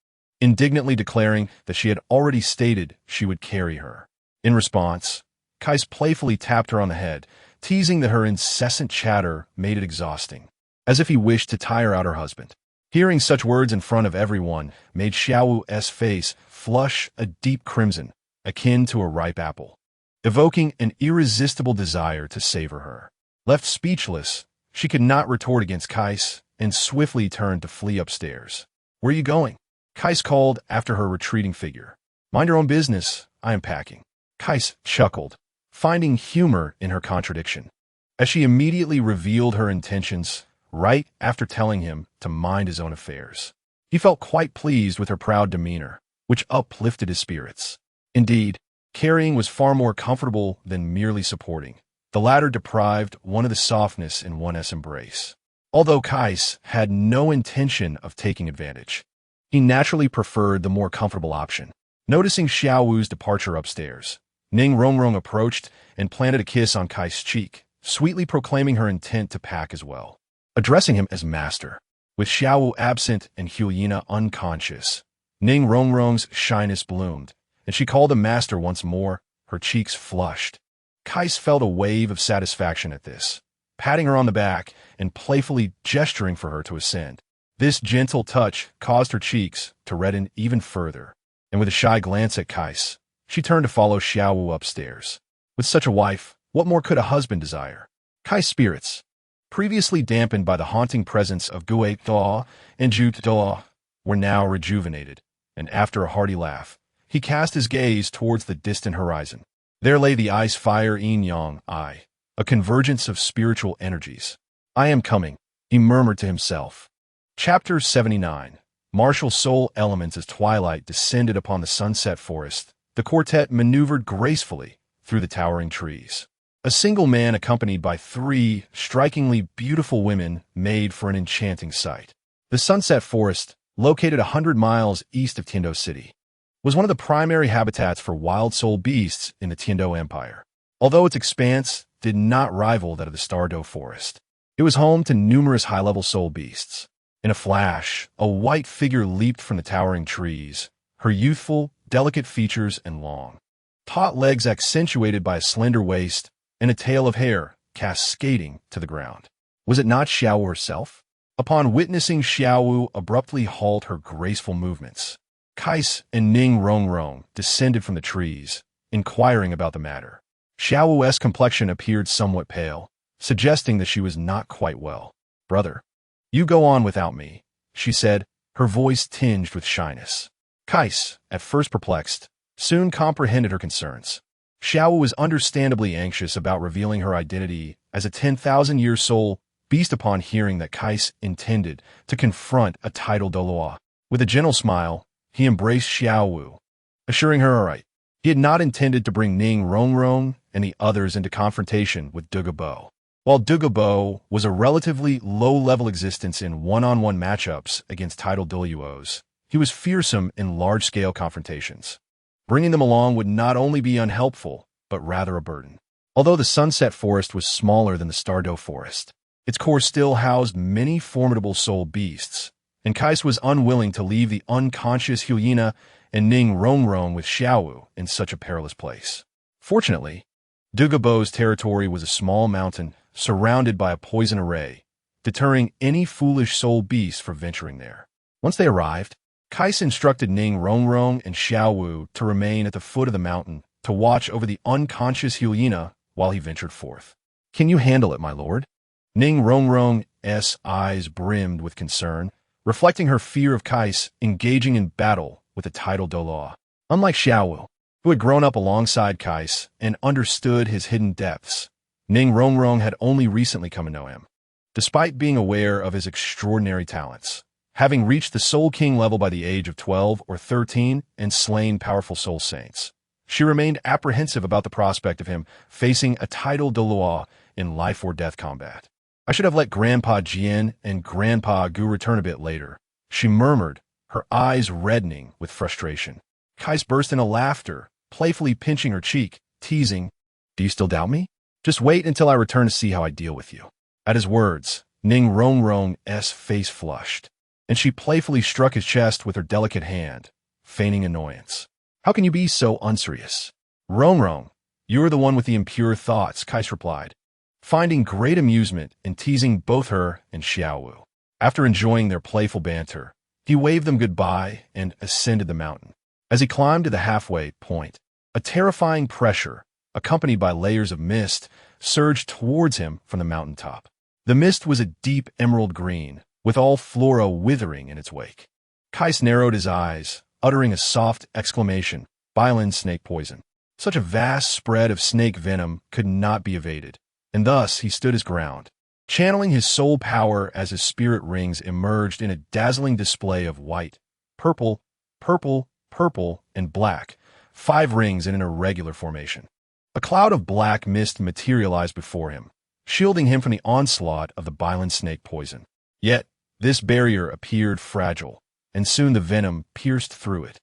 indignantly declaring that she had already stated she would carry her. In response, Kais playfully tapped her on the head, teasing that her incessant chatter made it exhausting, as if he wished to tire out her husband. Hearing such words in front of everyone made Xiaowu's face flush a deep crimson, akin to a ripe apple, evoking an irresistible desire to savor her. Left speechless, she could not retort against Kais and swiftly turned to flee upstairs. "Where are you going?" Kais called after her retreating figure. "Mind your own business, I am packing." Kais chuckled, finding humor in her contradiction, as she immediately revealed her intentions right after telling him to mind his own affairs. He felt quite pleased with her proud demeanor, which uplifted his spirits. Indeed, carrying was far more comfortable than merely supporting. The latter deprived one of the softness in one's embrace. Although Kais had no intention of taking advantage, he naturally preferred the more comfortable option. Noticing Xiaowu's departure upstairs, Ning Rongrong approached and planted a kiss on Kais' cheek, sweetly proclaiming her intent to pack as well. Addressing him as master, with Xiaowu absent and Hulyina unconscious, Ning Rongrong's shyness bloomed, and she called him master once more, her cheeks flushed. Kais felt a wave of satisfaction at this, patting her on the back and playfully gesturing for her to ascend. This gentle touch caused her cheeks to redden even further, and with a shy glance at Kais, she turned to follow Xiaowu upstairs. With such a wife, what more could a husband desire? Kais' spirits, previously dampened by the haunting presence of Gui Thaw and Ju Thaw, were now rejuvenated, and after a hearty laugh, he cast his gaze towards the distant horizon. There lay the ice-fire yin-yang eye, a convergence of spiritual energies. "I am coming," he murmured to himself. Chapter 79. Martial soul elements. As twilight descended upon the sunset forest, the quartet maneuvered gracefully through the towering trees. A single man accompanied by 3 strikingly beautiful women made for an enchanting sight. The sunset forest, located 100 miles east of Tiando City, was one of the primary habitats for wild soul beasts in the Tiando Empire. Although its expanse did not rival that of the Stardo Forest, it was home to numerous high-level soul beasts. In a flash, a white figure leaped from the towering trees, her youthful, delicate features and long, taut legs accentuated by a slender waist and a tail of hair cascading to the ground. Was it not Xiaowu herself? Upon witnessing Xiaowu abruptly halt her graceful movements, Kais and Ning Rongrong descended from the trees, inquiring about the matter. Xiaowu's complexion appeared somewhat pale, suggesting that she was not quite well. "Brother, you go on without me," she said, her voice tinged with shyness. Kais, at first perplexed, soon comprehended her concerns. Xiaowu was understandably anxious about revealing her identity as a 10,000-year soul beast upon hearing that Kais intended to confront a titled Douluo. With a gentle smile, he embraced Xiaowu, assuring her all right. He had not intended to bring Ning Rongrong and the others into confrontation with Douluo. While Douluo was a relatively low-level existence in one-on-one matchups against titled Douluos, he was fearsome in large-scale confrontations. Bringing them along would not only be unhelpful, but rather a burden. Although the Sunset Forest was smaller than the Stardo Forest, its core still housed many formidable soul beasts, and Kais was unwilling to leave the unconscious Hulyina and Ning Rongrong with Xiaowu in such a perilous place. Fortunately, Douluo's territory was a small mountain surrounded by a poison array, deterring any foolish soul beast from venturing there. Once they arrived, Kais instructed Ning Rongrong and Xiaowu to remain at the foot of the mountain to watch over the unconscious Hulyina while he ventured forth. "Can you handle it, my lord?" Ning Rongrong's eyes brimmed with concern, reflecting her fear of Kais engaging in battle with the titled Douluo. Unlike Xiaowu, who had grown up alongside Kais and understood his hidden depths, Ning Rongrong had only recently come to know him. Despite being aware of his extraordinary talents, having reached the Soul King level by the age of 12 or 13 and slain powerful soul saints, she remained apprehensive about the prospect of him facing a titled Douluo in life-or-death combat. "I should have let Grandpa Jian and Grandpa Gu return a bit later," she murmured, her eyes reddening with frustration. Kais burst into laughter, playfully pinching her cheek, teasing, "Do you still doubt me? Just wait until I return to see how I deal with you." At his words, Ning Rongrong's face flushed, and she playfully struck his chest with her delicate hand, feigning annoyance. How can you be so unserious? Rong, you're the one with the impure thoughts, Kais replied, finding great amusement in teasing both her and Xiaowu. After enjoying their playful banter, he waved them goodbye and ascended the mountain. As he climbed to the halfway point, a terrifying pressure, accompanied by layers of mist, surged towards him from the mountaintop. The mist was a deep emerald green, with all flora withering in its wake. Kais narrowed his eyes, uttering a soft exclamation, Bylin snake poison. Such a vast spread of snake venom could not be evaded, and thus he stood his ground, channeling his soul power as his spirit rings emerged in a dazzling display of white, purple, and black, 5 rings in an irregular formation. A cloud of black mist materialized before him, shielding him from the onslaught of the Bylin snake poison. Yet, this barrier appeared fragile, and soon the venom pierced through it.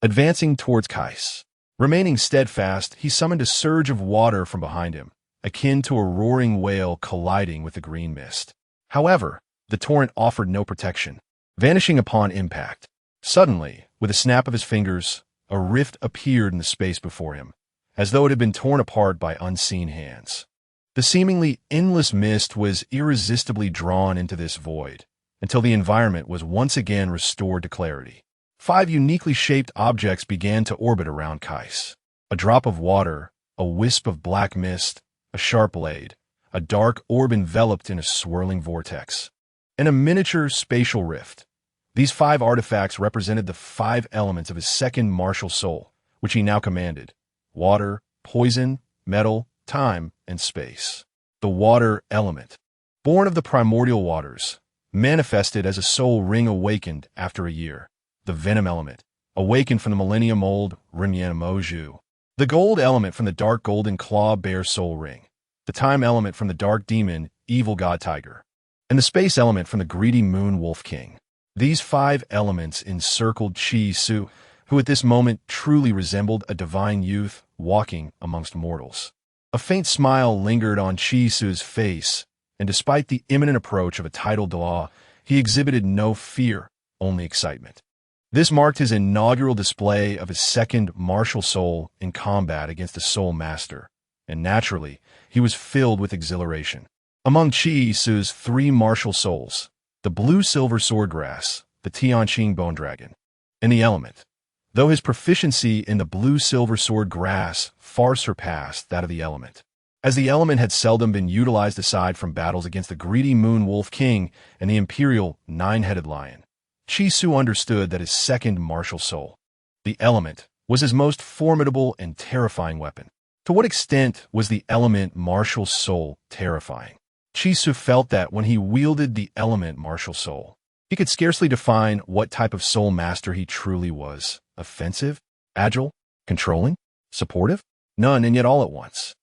Advancing towards Kais, remaining steadfast, he summoned a surge of water from behind him, akin to a roaring whale colliding with the green mist. However, the torrent offered no protection, vanishing upon impact. Suddenly, with a snap of his fingers, a rift appeared in the space before him, as though it had been torn apart by unseen hands. The seemingly endless mist was irresistibly drawn into this void, until the environment was once again restored to clarity. 5 uniquely shaped objects began to orbit around Kais. A drop of water, a wisp of black mist, a sharp blade, a dark orb enveloped in a swirling vortex, and a miniature spatial rift. These 5 artifacts represented the 5 elements of his second martial soul, which he now commanded: water, poison, metal, time, and space. The water element, born of the primordial waters, manifested as a soul ring awakened after a year. The venom element, awakened from the millennium old Rimyan Moju. The gold element from the dark golden claw bear soul ring. The time element from the dark demon evil god tiger. And the space element from the greedy moon wolf king. These 5 elements encircled Chi Su, who at this moment truly resembled a divine youth walking amongst mortals. A faint smile lingered on Chi Su's face, and despite the imminent approach of a tidal Douluo, he exhibited no fear, only excitement. This marked his inaugural display of his second martial soul in combat against a soul master, and naturally, he was filled with exhilaration. Among Chi Su's 3 martial souls, the blue-silver swordgrass, the Tianqing bone dragon, and the element, though his proficiency in the blue-silver swordgrass far surpassed that of the element, as the element had seldom been utilized aside from battles against the greedy moon wolf king and the imperial 9-headed lion. Chi Su understood that his second martial soul, the element, was his most formidable and terrifying weapon. To what extent was the element martial soul terrifying? Chi Su felt that when he wielded the element martial soul, he could scarcely define what type of soul master he truly was. Offensive? Agile? Controlling? Supportive? None, and yet all at once.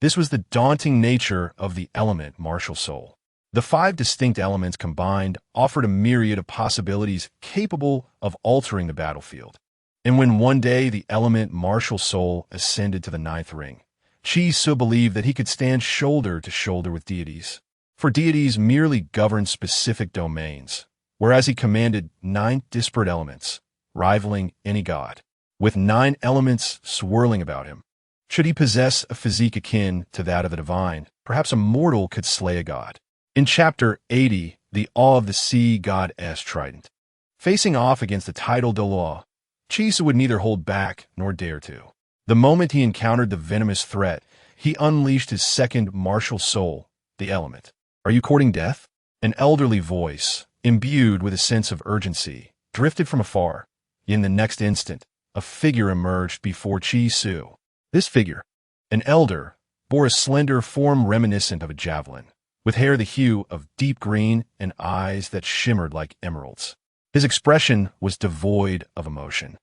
This was the daunting nature of the element martial soul. The 5 distinct elements combined offered a myriad of possibilities capable of altering the battlefield. And when one day the element martial soul ascended to the 9th ring, Chi Su believed that he could stand shoulder to shoulder with deities, for deities merely governed specific domains, whereas he commanded 9 disparate elements, rivaling any god, with 9 elements swirling about him. Should he possess a physique akin to that of the divine, perhaps a mortal could slay a god. In Chapter 80, the Awe of the Sea Goddess Trident. Facing off against the tidal Douluo, Chi Su would neither hold back nor dare to. The moment he encountered the venomous threat, he unleashed his second martial soul, the element. Are you courting death? An elderly voice, imbued with a sense of urgency, drifted from afar. In the next instant, a figure emerged before Chi Su. This figure, an elder, bore a slender form reminiscent of a javelin, with hair the hue of deep green and eyes that shimmered like emeralds. His expression was devoid of emotion.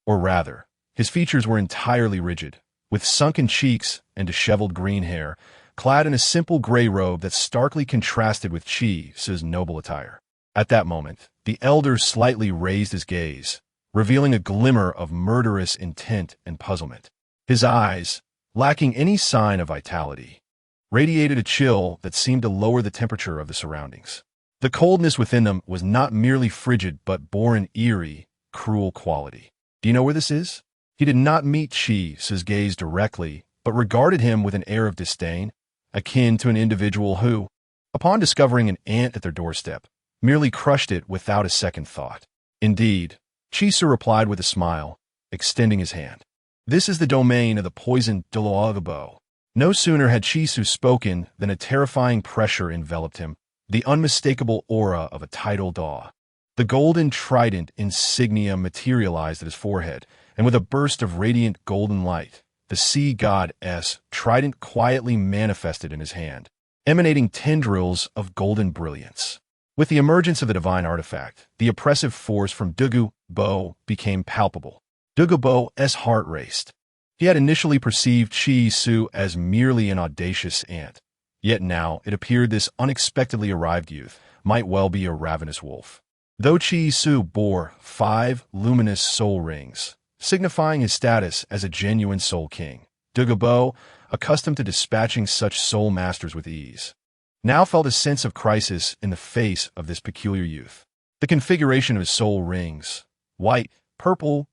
Or rather, his features were entirely rigid, with sunken cheeks and disheveled green hair, clad in a simple gray robe that starkly contrasted with Chi Su's noble attire. At that moment, the elder slightly raised his gaze, revealing a glimmer of murderous intent and puzzlement. His eyes, lacking any sign of vitality, radiated a chill that seemed to lower the temperature of the surroundings. The coldness within them was not merely frigid but bore an eerie, cruel quality. Do you know where this is? He did not meet Chi's gaze directly, but regarded him with an air of disdain, akin to an individual who, upon discovering an ant at their doorstep, merely crushed it without a second thought. Indeed, Chisu replied with a smile, extending his hand. This is the domain of the poisoned Douluo. No sooner had Chisu spoken than a terrifying pressure enveloped him, the unmistakable aura of a tidal daw. The golden trident insignia materialized at his forehead, and with a burst of radiant golden light, the sea god's trident quietly manifested in his hand, emanating tendrils of golden brilliance. With the emergence of the divine artifact, the oppressive force from Douluo became palpable. Douluo's heart raced. He had initially perceived Chisu as merely an audacious ant, yet now it appeared this unexpectedly arrived youth might well be a ravenous wolf. Though Chisu bore 5 luminous soul rings, signifying his status as a genuine soul king, Douluo, accustomed to dispatching such soul masters with ease, now felt a sense of crisis in the face of this peculiar youth. The configuration of his soul rings, white, purple,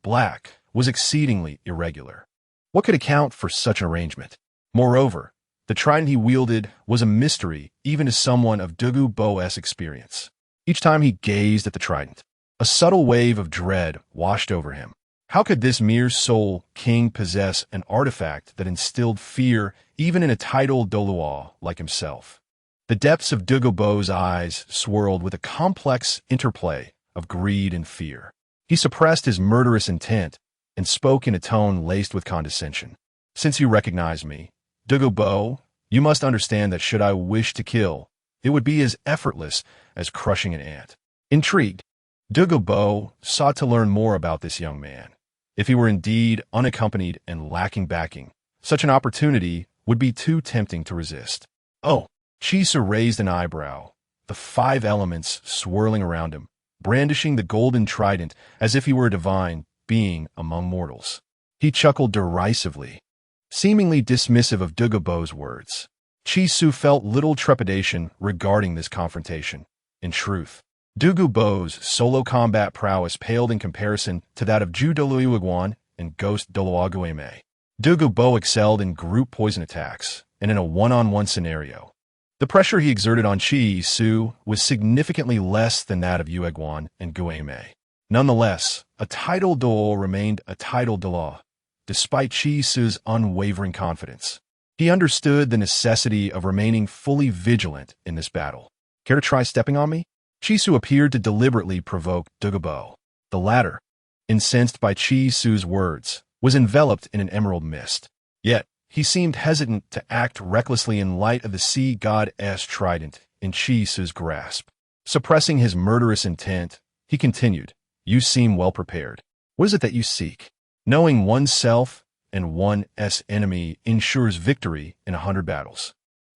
black, was exceedingly irregular. What could account for such an arrangement? Moreover, the trident he wielded was a mystery even to someone of Douluo's experience. Each time he gazed at the trident, a subtle wave of dread washed over him. How could this mere soul king possess an artifact that instilled fear even in a tidal Douluo like himself? The depths of Douluo's eyes swirled with a complex interplay of greed and fear. He suppressed his murderous intent and spoke in a tone laced with condescension. Since you recognize me, Douluo, you must understand that should I wish to kill, it would be as effortless as crushing an ant. Intrigued, Douluo sought to learn more about this young man. If he were indeed unaccompanied and lacking backing, such an opportunity would be too tempting to resist. Oh, Chisu raised an eyebrow, the 5 elements swirling around him, brandishing the golden trident as if he were a divine being among mortals. He chuckled derisively, seemingly dismissive of Douluo's words. Chisu felt little trepidation regarding this confrontation. In truth, Douluo's solo combat prowess paled in comparison to that of Ju Douluo and Ghost Douluo. Douluo excelled in group poison attacks and in a one-on-one scenario. The pressure he exerted on Chisu was significantly less than that of Yueguan and Gueme. Nonetheless, a tidal Douluo remained a tidal Douluo, despite Chisu's unwavering confidence. He understood the necessity of remaining fully vigilant in this battle. Care to try stepping on me? Chisu appeared to deliberately provoke Douluo. The latter, incensed by Chisu's words, was enveloped in an emerald mist. Yet, he seemed hesitant to act recklessly in light of the sea god's trident in Chisu's grasp. Suppressing his murderous intent, he continued, "You seem well prepared. What is it that you seek? Knowing oneself and one's enemy ensures victory in 100 battles."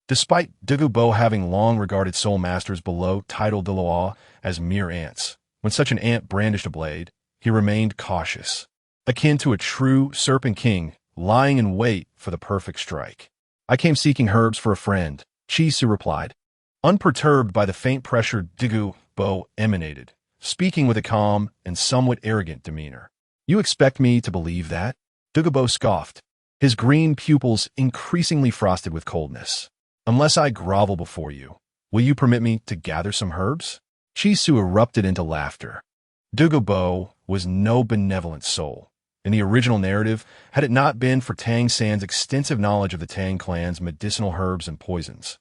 Despite Douluo having long regarded soul masters below tidal Douluo as mere ants, when such an ant brandished a blade, he remained cautious, akin to a true serpent king lying in wait for the perfect strike. "I came seeking herbs for a friend," Chisu replied, unperturbed by the faint pressure Douluo emanated, speaking with a calm and somewhat arrogant demeanor. "You expect me to believe that?" Douluo scoffed, his green pupils increasingly frosted with coldness. "Unless I grovel before you, will you permit me to gather some herbs?" Chisu erupted into laughter. Douluo was no benevolent soul. In the original narrative, had it not been for Tang San's extensive knowledge of the Tang clan's medicinal herbs and poisons,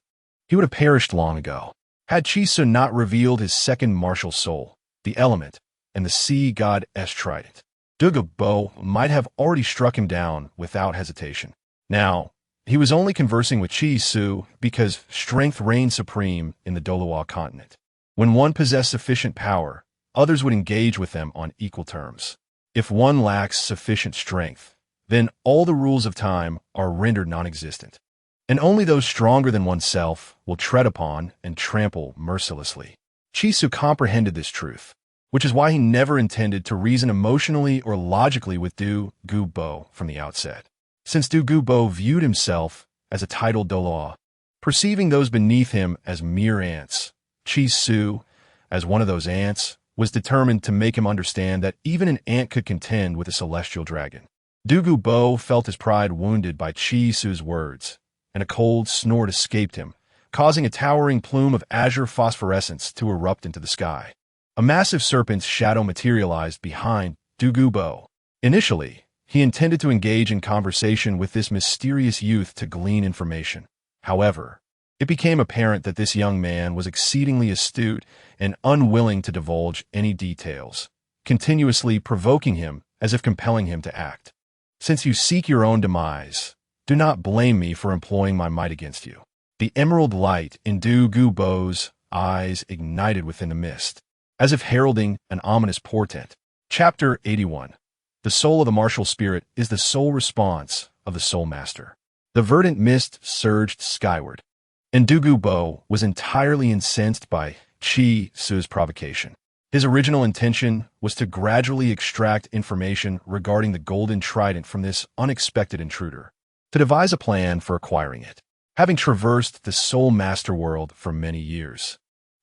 he would have perished long ago. Had Chisu not revealed his second martial soul, the element, and the sea god's trident, Douluo might have already struck him down without hesitation. Now, he was only conversing with Chisu because strength reigned supreme in the Douluo Continent. When one possessed sufficient power, others would engage with them on equal terms. If one lacks sufficient strength, then all the rules of time are rendered non-existent, and only those stronger than oneself will tread upon and trample mercilessly. Chisu comprehended this truth, which is why he never intended to reason emotionally or logically with Douluo from the outset. Since Douluo viewed himself as a tidal Douluo, Perceiving those beneath him as mere ants, Chi Su, as one of those ants, was determined to make him understand that even an ant could contend with a celestial dragon. Douluo Bo felt his pride wounded by Chi Su's words, and a cold snort escaped him, causing a towering plume of azure phosphorescence to erupt into the sky. A massive serpent's shadow materialized behind Douluo Bo. Initially, he intended to engage in conversation with this mysterious youth to glean information. However, it became apparent that this young man was exceedingly astute and unwilling to divulge any details, continuously provoking him as if compelling him to act. Since you seek your own demise, do not blame me for employing my might against you. The emerald light in Douluo Bo's eyes ignited within the mist, as if heralding an ominous portent. Chapter 81. The soul of the martial spirit is the sole response of the soul master. The verdant mist surged skyward, and Douluo Bo was entirely incensed by Chi Su's provocation. His original intention was to gradually extract information regarding the golden trident from this unexpected intruder, to devise a plan for acquiring it. Having traversed the soul master world for many years,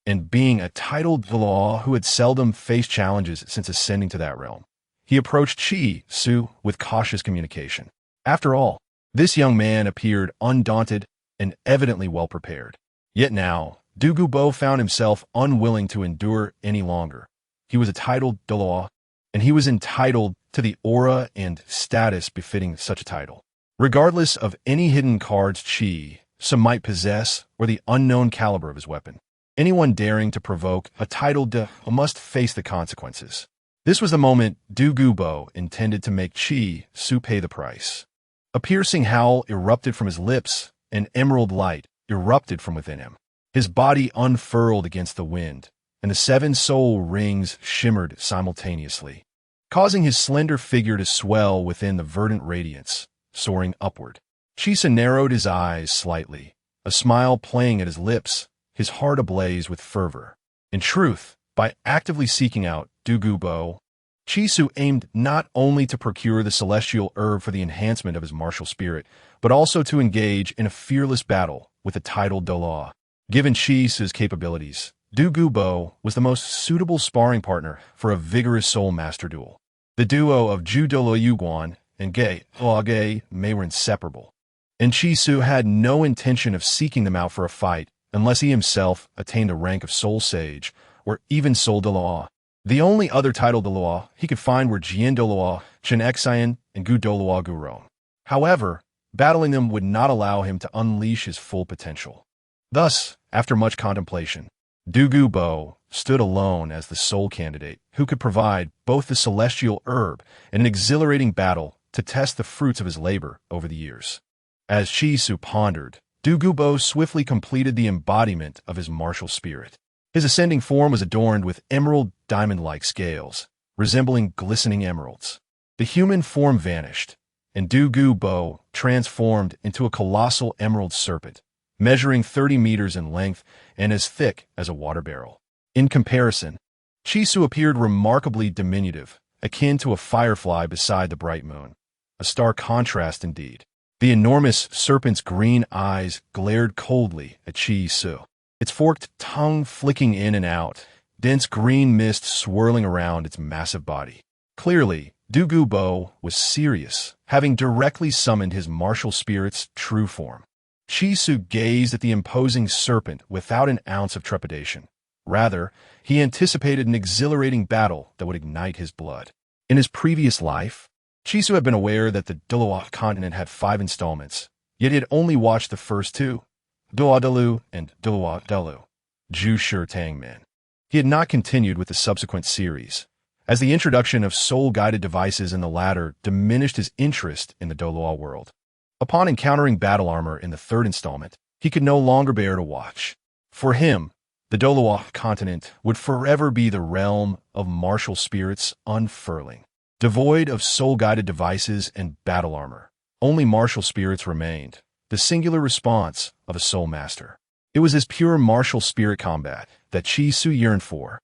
and being a titled Douluo who had seldom faced challenges since ascending to that realm, he approached Chi Su with cautious communication. After all, this young man appeared undaunted and evidently well prepared. Yet now, Douluo Bo found himself unwilling to endure any longer. He was a titled Douluo, and he was entitled to the aura and status befitting such a title. Regardless of any hidden cards Chi Su might possess or the unknown caliber of his weapon, anyone daring to provoke a titled Douluo must face the consequences. This was the moment Douluo Bo intended to make Chi Su pay the price. A piercing howl erupted from his lips, and emerald light erupted from within him. His body unfurled against the wind, and the 7 soul rings shimmered simultaneously, causing his slender figure to swell within the verdant radiance, soaring upward. Chi Su narrowed his eyes slightly, a smile playing at his lips, his heart ablaze with fervor. In truth, by actively seeking out Douluo Bo, Chi Su aimed not only to procure the celestial herb for the enhancement of his martial spirit, but also to engage in a fearless battle with the titled Douluo. Given Chi Su's capabilities, Douluo Bo was the most suitable sparring partner for a vigorous soul master duel. The duo of Ju Douluo Yuguan and Ge Oage Mei were inseparable, and Chi Su had no intention of seeking them out for a fight unless he himself attained the rank of Soul Sage or even Soul Douluo. The only other titled Douluo he could find were Jian Douluo, Chen Xian, and Gu Douluo Guron. However, battling them would not allow him to unleash his full potential. Thus, after much contemplation, Douluo Bo stood alone as the sole candidate who could provide both the celestial herb and an exhilarating battle to test the fruits of his labor over the years. As Chi Su pondered, Douluo Bo swiftly completed the embodiment of his martial spirit. His ascending form was adorned with emerald diamond-like scales, resembling glistening emeralds. The human form vanished, and Douluo Bo transformed into a colossal emerald serpent, measuring 30 meters in length and as thick as a water barrel. In comparison, Chi Su appeared remarkably diminutive, akin to a firefly beside the bright moon. A stark contrast indeed. The enormous serpent's green eyes glared coldly at Chi Su, its forked tongue flicking in and out, dense green mist swirling around its massive body. Clearly, Douluo Bo was serious, having directly summoned his martial spirit's true form. Chi Su gazed at the imposing serpent without an ounce of trepidation. Rather, he anticipated an exhilarating battle that would ignite his blood. In his previous life, Chi Su had been aware that the Douluo Continent had 5 installments, yet he had only watched the first 2, Douluo and Douluo, Ju Shi Tangmen. He had not continued with the subsequent series, as the introduction of soul-guided devices in the latter diminished his interest in the Douluo world. Upon encountering battle armor in the 3rd installment, he could no longer bear to watch. For him, the Douluo Continent would forever be the realm of martial spirits unfurling. Devoid of soul-guided devices and battle armor, only martial spirits remained, the singular response of a soul master. It was this pure martial spirit combat that Chi Su yearned for,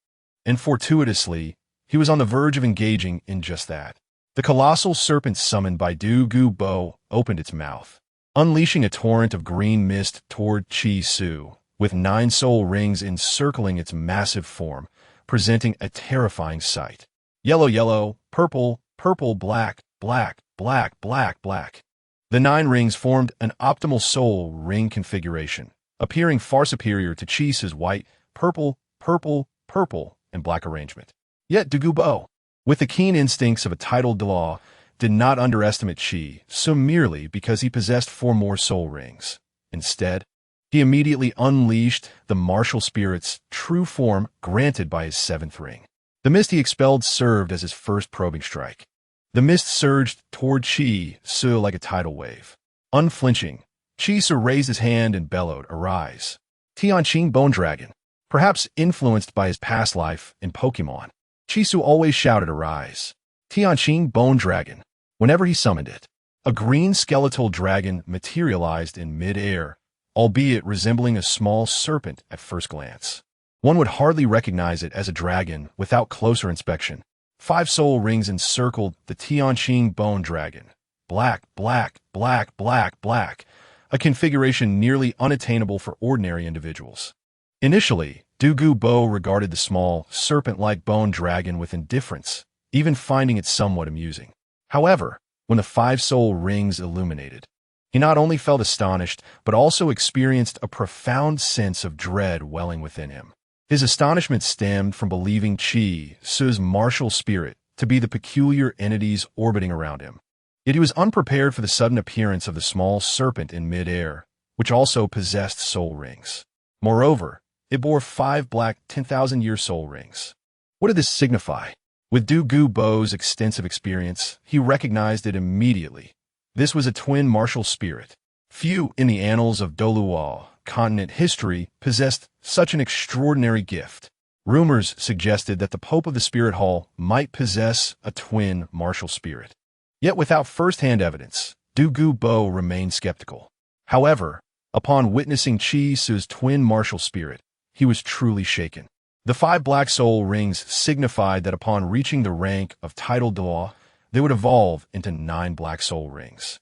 and fortuitously, he was on the verge of engaging in just that. The colossal serpent summoned by Douluo Bo opened its mouth, unleashing a torrent of green mist toward Chi Su, with 9 soul rings encircling its massive form, presenting a terrifying sight. Yellow, yellow, purple, purple, black, black, black, black, black. The 9 rings formed an optimal soul ring configuration, appearing far superior to Chi Su's white, purple, purple, purple, and black arrangement. Yet Douluo, with the keen instincts of a titled Douluo, did not underestimate Chi Su merely because he possessed 4 more soul rings. Instead, he immediately unleashed the martial spirit's true form granted by his 7th ring. The mist he expelled served as his first probing strike. The mist surged toward Chi Su like a tidal wave. Unflinching, Chi Su raised his hand and bellowed, "Arise." Tianqing Bone Dragon. Perhaps influenced by his past life in Pokemon, Chi Su always shouted, "Arise." Tianqing Bone Dragon. Whenever he summoned it, a green skeletal dragon materialized in mid-air, albeit resembling a small serpent at first glance. One would hardly recognize it as a dragon without closer inspection. 5 soul rings encircled the Tianqing Bone Dragon. Black, black, black, black, black, a configuration nearly unattainable for ordinary individuals. Initially, Douluo regarded the small, serpent-like bone dragon with indifference, even finding it somewhat amusing. However, when the 5 soul rings illuminated, he not only felt astonished, but also experienced a profound sense of dread welling within him. His astonishment stemmed from believing Chi Su's martial spirit to be the peculiar entities orbiting around him. Yet he was unprepared for the sudden appearance of the small serpent in mid-air, which also possessed soul rings. Moreover, it bore 5 black 10,000-year soul rings. What did this signify? With Douluo's extensive experience, he recognized it immediately. This was a twin martial spirit. Few in the annals of Douluo Continent history possessed such an extraordinary gift. Rumors suggested that the Pope of the Spirit Hall might possess a twin martial spirit. Yet without first-hand evidence, Douluo remained skeptical. However, upon witnessing Chi Su's twin martial spirit, he was truly shaken. The 5 black soul rings signified that upon reaching the rank of titled Douluo, they would evolve into 9 black soul rings,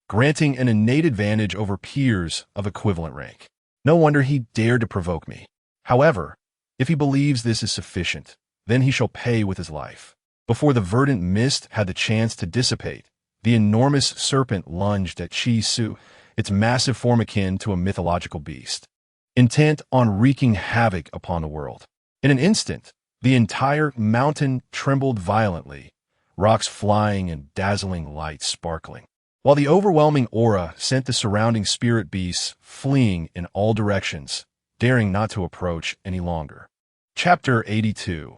granting an innate advantage over peers of equivalent rank. No wonder he dared to provoke me. However, if he believes this is sufficient, then he shall pay with his life. Before the verdant mist had the chance to dissipate, the enormous serpent lunged at Chi Su, its massive form akin to a mythological beast, intent on wreaking havoc upon the world. In an instant, the entire mountain trembled violently, rocks flying and dazzling light sparkling, while the overwhelming aura sent the surrounding spirit beasts fleeing in all directions, daring not to approach any longer. Chapter 82.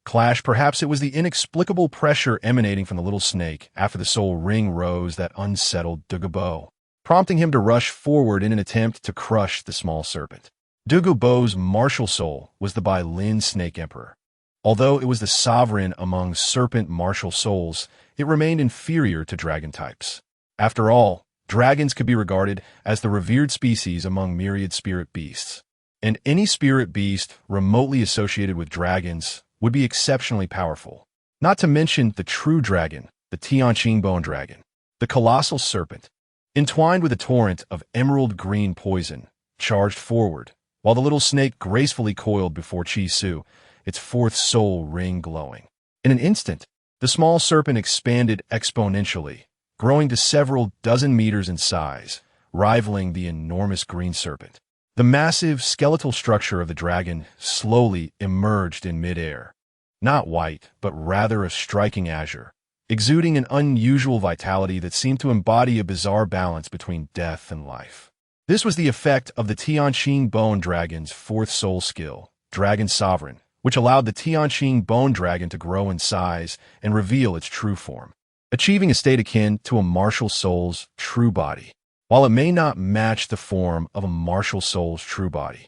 Clash. Perhaps it was the inexplicable pressure emanating from the little snake after the soul ring rose that unsettled Douluo, prompting him to rush forward in an attempt to crush the small serpent. Douluo's martial soul was the Bai Lin Snake Emperor. Although it was the sovereign among serpent martial souls, it remained inferior to dragon types. After all, dragons could be regarded as the revered species among myriad spirit beasts, and any spirit beast remotely associated with dragons would be exceptionally powerful. Not to mention the true dragon, the Tianqing Bone Dragon, the colossal serpent, entwined with a torrent of emerald green poison, charged forward, while the little snake gracefully coiled before Chi Su, its 4th soul ring glowing. In an instant, the small serpent expanded exponentially, growing to several dozen meters in size, rivaling the enormous green serpent. The massive skeletal structure of the dragon slowly emerged in midair, not white, but rather a striking azure, exuding an unusual vitality that seemed to embody a bizarre balance between death and life. This was the effect of the Tianqing Bone Dragon's 4th soul skill, Dragon Sovereign, which allowed the Tianqing Bone Dragon to grow in size and reveal its true form, achieving a state akin to a martial soul's true body. While it may not match the form of a martial soul's true body,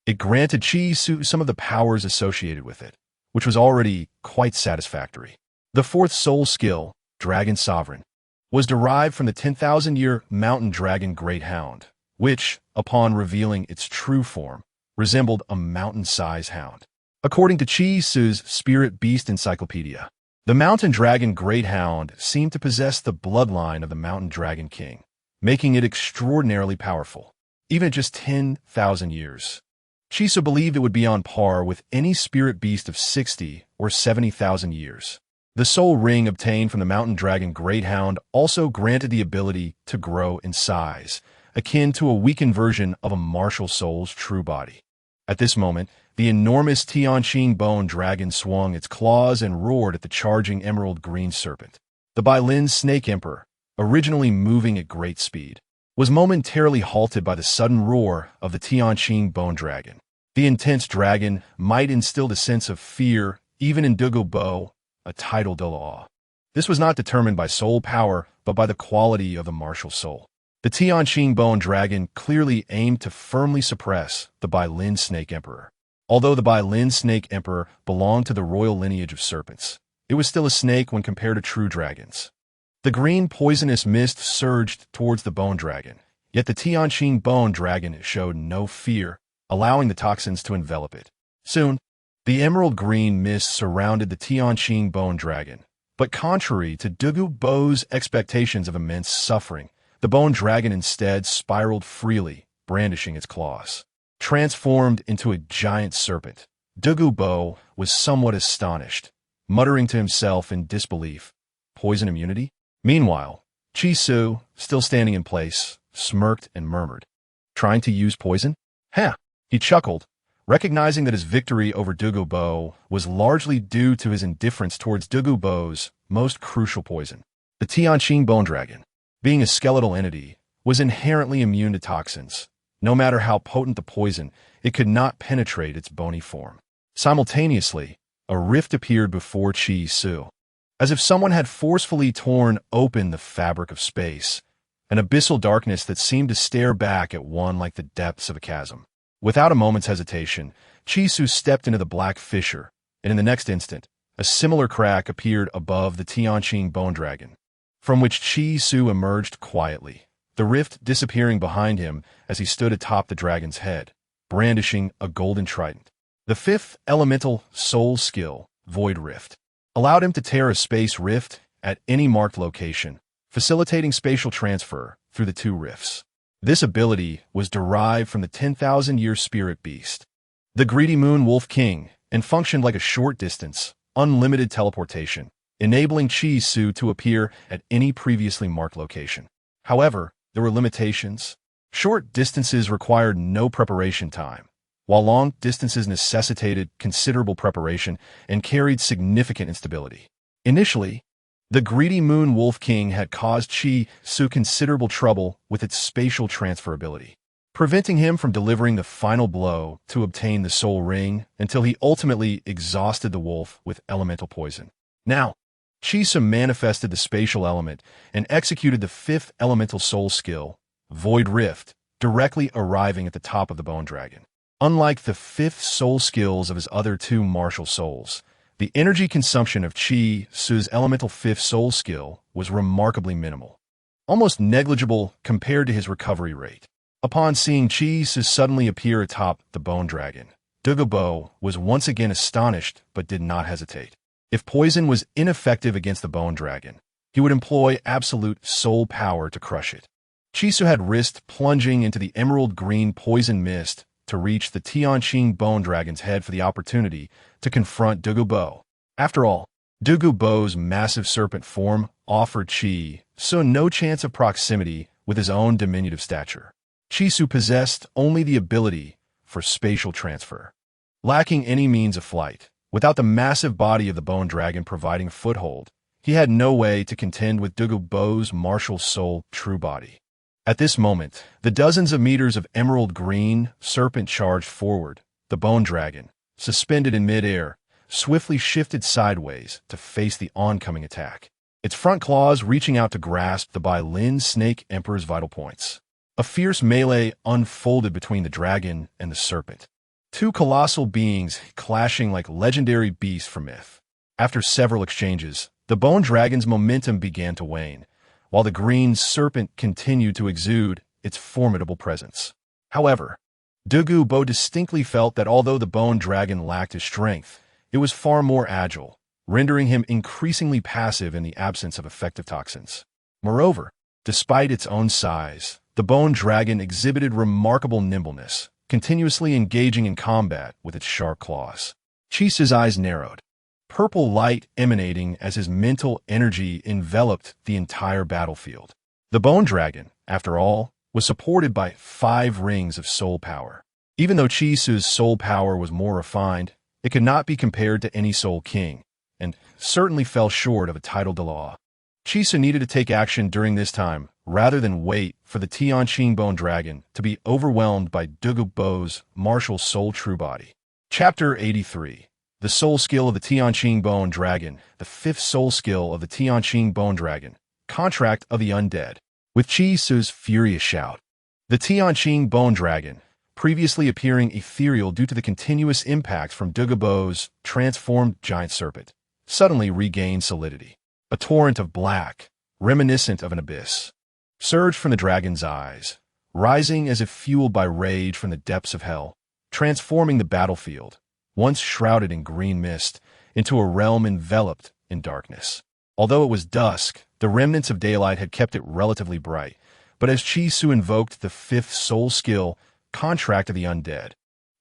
it granted Chi Su some of the powers associated with it, which was already quite satisfactory. The 4th soul skill, Dragon Sovereign, was derived from the 10,000-year mountain dragon Great Hound, which, upon revealing its true form, resembled a mountain-sized hound. According to Chi Su's Spirit Beast Encyclopedia, the mountain dragon Great Hound seemed to possess the bloodline of the mountain dragon king, making it extraordinarily powerful, even at just 10,000 years. Chisu believed it would be on par with any spirit beast of 60 or 70,000 years. The soul ring obtained from the mountain dragon Great Hound also granted the ability to grow in size, akin to a weakened version of a martial soul's true body. At this moment, the enormous Tianqing bone dragon swung its claws and roared at the charging emerald green serpent. The Bailin snake emperor, originally moving at great speed, was momentarily halted by the sudden roar of the Tianqing bone dragon. The intense dragon might instilled a sense of fear even in Douluo, a title Douluo. This was not determined by soul power, but by the quality of the martial soul. The Tianqing bone dragon clearly aimed to firmly suppress the Bailin snake emperor. Although the Bailin snake emperor belonged to the royal lineage of serpents, it was still a snake when compared to true dragons. The green poisonous mist surged towards the bone dragon, yet the Tianqing bone dragon showed no fear, allowing the toxins to envelop it. Soon, the emerald green mist surrounded the Tianqing bone dragon, but contrary to Douluo's expectations of immense suffering, the bone dragon instead spiraled freely, brandishing its claws. Transformed into a giant serpent, Douluo was somewhat astonished, muttering to himself in disbelief, "Poison immunity?" Meanwhile, Chisu, still standing in place, smirked and murmured, "Trying to use poison?" "Huh!" He chuckled, recognizing that his victory over Douluo was largely due to his indifference towards Douluo's most crucial poison. The Tianqing bone dragon, being a skeletal entity, was inherently immune to toxins. No matter how potent the poison, it could not penetrate its bony form. Simultaneously, a rift appeared before Chisu, as if someone had forcefully torn open the fabric of space, an abyssal darkness that seemed to stare back at one like the depths of a chasm. Without a moment's hesitation, Chisu stepped into the black fissure, and in the next instant, a similar crack appeared above the Tianqing bone dragon, from which Chisu emerged quietly, the rift disappearing behind him as he stood atop the dragon's head, brandishing a golden trident. The fifth elemental soul skill, Void Rift, allowed him to tear a space rift at any marked location, facilitating spatial transfer through the two rifts. This ability was derived from the 10,000-year spirit beast, the greedy moon wolf king, and functioned like a short-distance, unlimited teleportation, enabling Chisu to appear at any previously marked location. However, there were limitations. Short distances required no preparation time, while long distances necessitated considerable preparation and carried significant instability. Initially, the greedy moon wolf king had caused Chisu considerable trouble with its spatial transferability, preventing him from delivering the final blow to obtain the soul ring until he ultimately exhausted the wolf with elemental poison. Now, Chisu manifested the spatial element and executed the fifth elemental soul skill, Void Rift, directly arriving at the top of the bone dragon. Unlike the fifth soul skills of his other two martial souls, the energy consumption of Chisu's elemental fifth soul skill was remarkably minimal, almost negligible compared to his recovery rate. Upon seeing Chisu suddenly appear atop the bone dragon, Douluo was once again astonished but did not hesitate. If poison was ineffective against the bone dragon, he would employ absolute soul power to crush it. Chisu had risked plunging into the emerald green poison mist to reach the Tianqing bone dragon's head for the opportunity to confront Douluo. After all, Douluo's massive serpent form offered Chisu no chance of proximity with his own diminutive stature. Chisu possessed only the ability for spatial transfer. Lacking any means of flight, without the massive body of the bone dragon providing a foothold, he had no way to contend with Douluo's martial soul true body. At this moment, the dozens of meters of emerald green serpent charged forward. The bone dragon, suspended in midair, swiftly shifted sideways to face the oncoming attack, its front claws reaching out to grasp the Bailin snake emperor's vital points. A fierce melee unfolded between the dragon and the serpent, two colossal beings clashing like legendary beasts from myth. After several exchanges, the bone dragon's momentum began to wane, while the green serpent continued to exude its formidable presence. However, Douluo distinctly felt that although the bone dragon lacked his strength, it was far more agile, rendering him increasingly passive in the absence of effective toxins. Moreover, Despite its own size, the bone dragon exhibited remarkable nimbleness, continuously engaging in combat with its sharp claws. Chisa's eyes narrowed, purple light emanating as his mental energy enveloped the entire battlefield. The bone dragon, after all, was supported by 5 rings of soul power. Even though Chisu's soul power was more refined, it could not be compared to any soul king, and certainly fell short of a title de law. Chisu needed to take action during this time, rather than wait for the Tianqing bone dragon to be overwhelmed by Douluo's martial soul true body. Chapter 83. The soul skill of the Tianqing bone dragon, the 5th soul skill of the Tianqing bone dragon, contract of the undead. With Chisu's furious shout, the Tianqing bone dragon, previously appearing ethereal due to the continuous impact from Douluo's transformed giant serpent, suddenly regained solidity. A torrent of black, reminiscent of an abyss, surged from the dragon's eyes, rising as if fueled by rage from the depths of hell, transforming the battlefield, once shrouded in green mist, into a realm enveloped in darkness. Although it was dusk, the remnants of daylight had kept it relatively bright, but as Chisu invoked the 5th soul skill, contract of the undead,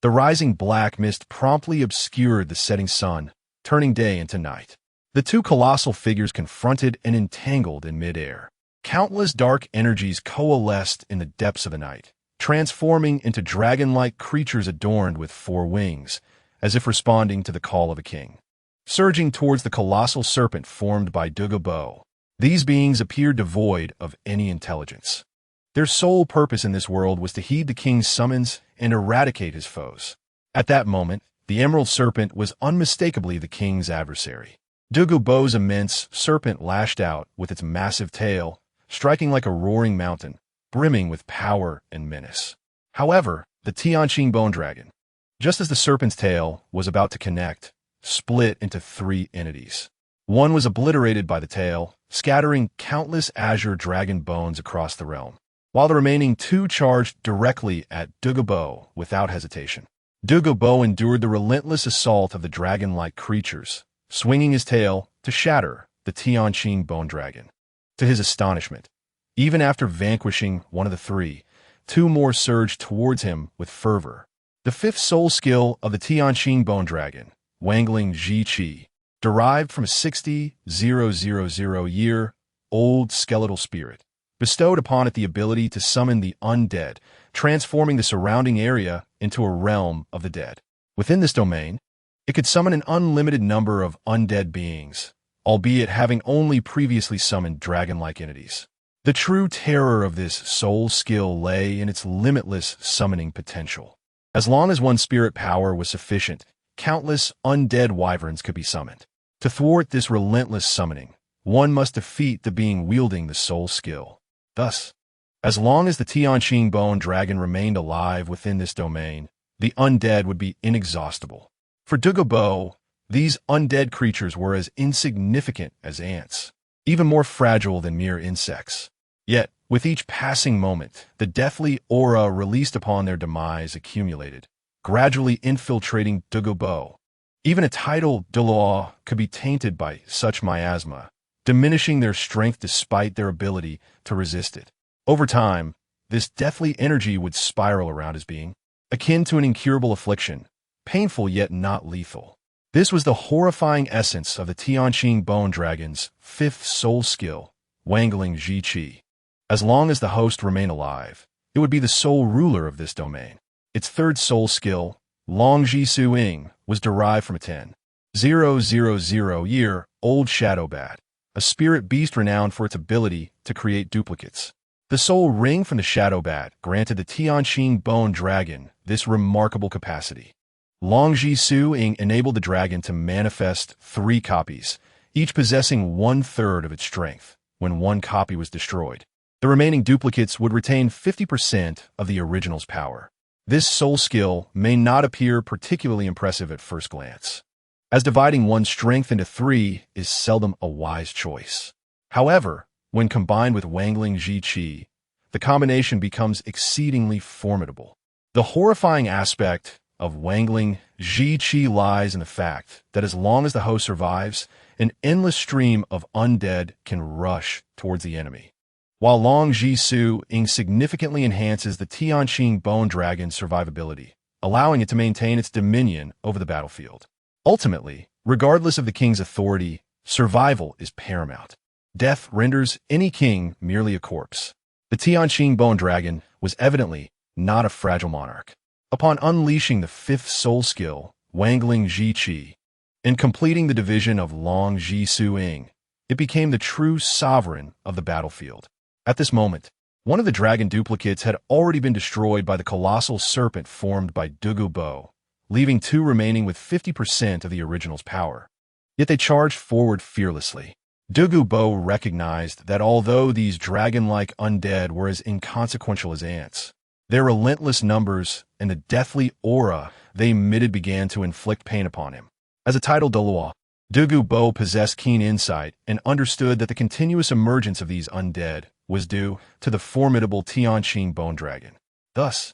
the rising black mist promptly obscured the setting sun, turning day into night. The 2 colossal figures confronted and entangled in midair. Countless dark energies coalesced in the depths of the night, transforming into dragon-like creatures adorned with 4 wings, as if responding to the call of a king. Surging towards the colossal serpent formed by Douluo, these beings appeared devoid of any intelligence. Their sole purpose in this world was to heed the king's summons and eradicate his foes. At that moment, the emerald serpent was unmistakably the king's adversary. Douluo's immense serpent lashed out with its massive tail, striking like a roaring mountain, brimming with power and menace. However, the Tianqing bone dragon, just as the serpent's tail was about to connect, split into 3 entities. One was obliterated by the tail, scattering countless azure dragon bones across the realm, while the remaining 2 charged directly at Douluo without hesitation. Douluo endured the relentless assault of the dragon-like creatures, swinging his tail to shatter the Tianqing bone dragon. To his astonishment, even after vanquishing one of the 3, 2 more surged towards him with fervor. The 5th soul skill of the Tianqing bone dragon, Wangling Ji Qi, derived from a 60,000-year-old skeletal spirit, bestowed upon it the ability to summon the undead, transforming the surrounding area into a realm of the dead. Within this domain, it could summon an unlimited number of undead beings, albeit having only previously summoned dragon-like entities. The true terror of this soul skill lay in its limitless summoning potential. As long as one's spirit power was sufficient, countless undead wyverns could be summoned. To thwart this relentless summoning, one must defeat the being wielding the soul skill. Thus, as long as the Tianqing bone dragon remained alive within this domain, the undead would be inexhaustible. For Douluo, these undead creatures were as insignificant as ants, even more fragile than mere insects. Yet, with each passing moment, the deathly aura released upon their demise accumulated, gradually infiltrating Douluo. Even a title de law could be tainted by such miasma, diminishing their strength despite their ability to resist it. Over time, this deathly energy would spiral around his being, akin to an incurable affliction, painful yet not lethal. This was the horrifying essence of the Tianqing bone dragon's 5th soul skill, Wangling Ji Qi. As long as the host remained alive, it would be the sole ruler of this domain. Its 3rd soul skill, Long Ji Suing, was derived from a 10,000-year-old shadow bat, a spirit beast renowned for its ability to create duplicates. The soul ring from the shadow bat granted the Tianqing bone dragon this remarkable capacity. Long Ji Suing enabled the dragon to manifest 3 copies, each possessing 1/3 of its strength. When one copy was destroyed, the remaining duplicates would retain 50% of the original's power. This soul skill may not appear particularly impressive at first glance, as dividing one's strength into 3 is seldom a wise choice. However, when combined with Wangling Ji Qi, the combination becomes exceedingly formidable. The horrifying aspect of Wangling Ji Qi lies in the fact that as long as the host survives, an endless stream of undead can rush towards the enemy. while Long Ji Ing significantly enhances the Tianqing Bone Dragon's survivability, allowing it to maintain its dominion over the battlefield. Ultimately, regardless of the king's authority, survival is paramount. Death renders any king merely a corpse. The Tianqing Bone Dragon was evidently not a fragile monarch. Upon unleashing the fifth soul skill, Wangling Ji Qi, and completing the division of Long Ji Ing, it became the true sovereign of the battlefield. At this moment, one of the dragon duplicates had already been destroyed by the colossal serpent formed by Douluo, leaving two remaining with 50% of the original's power. Yet they charged forward fearlessly. Douluo recognized that although these dragon-like undead were as inconsequential as ants, their relentless numbers and the deathly aura they emitted began to inflict pain upon him. As a titled Douluo, Douluo possessed keen insight and understood that the continuous emergence of these undead was due to the formidable Tianqing Bone Dragon. Thus,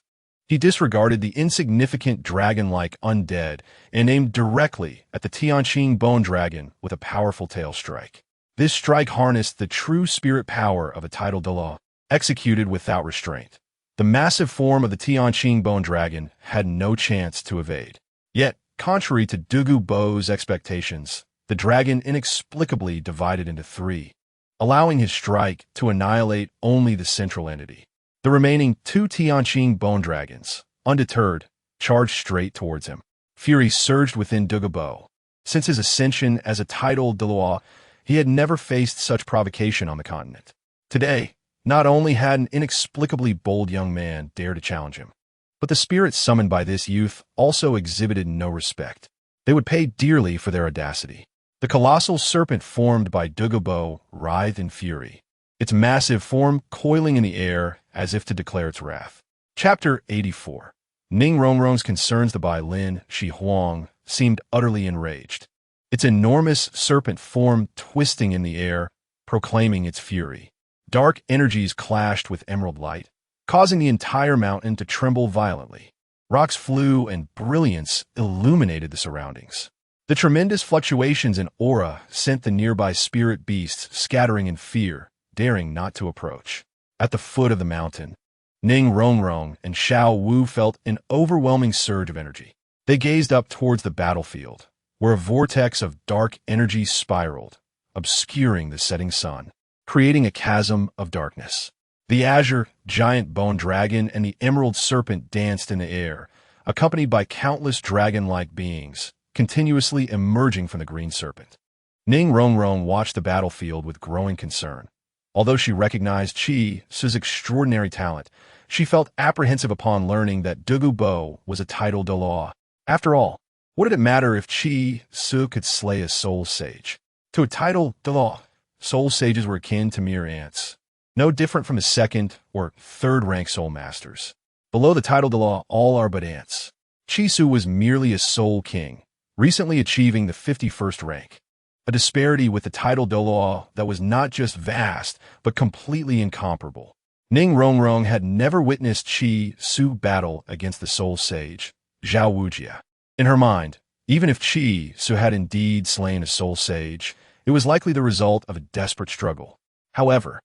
he disregarded the insignificant dragon-like undead and aimed directly at the Tianqing Bone Dragon with a powerful tail strike. This strike harnessed the true spirit power of a titled Douluo, executed without restraint. The massive form of the Tianqing Bone Dragon had no chance to evade. Yet, contrary to Douluo's expectations, the dragon inexplicably divided into three, allowing his strike to annihilate only the central entity. The remaining two Tianqing Bone Dragons, undeterred, charged straight towards him. Fury surged within Douluo. Since his ascension as a titled Douluo, he had never faced such provocation on the continent. Today, not only had an inexplicably bold young man dared to challenge him, but the spirits summoned by this youth also exhibited no respect. They would pay dearly for their audacity. The colossal serpent formed by Douluo writhed in fury, its massive form coiling in the air as if to declare its wrath. Chapter 84. Ning Rongrong's concerns to Bai Lin Shi Huang seemed utterly enraged, its enormous serpent form twisting in the air, proclaiming its fury. Dark energies clashed with emerald light, causing the entire mountain to tremble violently. Rocks flew and brilliance illuminated the surroundings. The tremendous fluctuations in aura sent the nearby spirit beasts scattering in fear, daring not to approach. At the foot of the mountain, Ning Rongrong and Xiao Wu felt an overwhelming surge of energy. They gazed up towards the battlefield, where a vortex of dark energy spiraled, obscuring the setting sun, creating a chasm of darkness. The azure giant bone dragon and the emerald serpent danced in the air, accompanied by countless dragon-like beings, continuously emerging from the green serpent. Ning Rongrong watched the battlefield with growing concern. Although she recognized Qi Su's extraordinary talent, she felt apprehensive upon learning that Douluo was a titled Douluo. After all, what did it matter if Qi Su could slay a soul sage? To a titled Douluo, soul sages were akin to mere ants, no different from the second or third rank soul masters. Below the titled Douluo, all are but ants. Qi Su was merely a soul king, recently achieving the 51st rank, a disparity with the titled Douluo that was not just vast, but completely incomparable. Ning Rongrong had never witnessed Qi Su battle against the soul sage, Zhao Wujia. In her mind, even if Qi Su had indeed slain a soul sage, it was likely the result of a desperate struggle. However,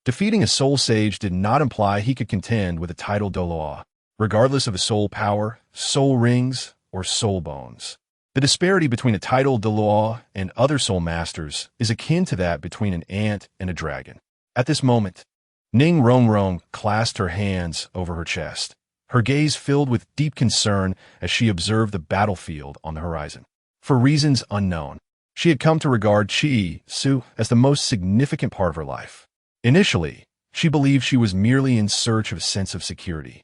defeating a soul sage did not imply he could contend with a titled Douluo, regardless of his soul power, soul rings, or soul bones. The disparity between a titled Douluo and other soul masters is akin to that between an ant and a dragon. At this moment, Ning Rongrong clasped her hands over her chest, her gaze filled with deep concern as she observed the battlefield on the horizon. For reasons unknown, she had come to regard Qi Su as the most significant part of her life. Initially, she believed she was merely in search of a sense of security,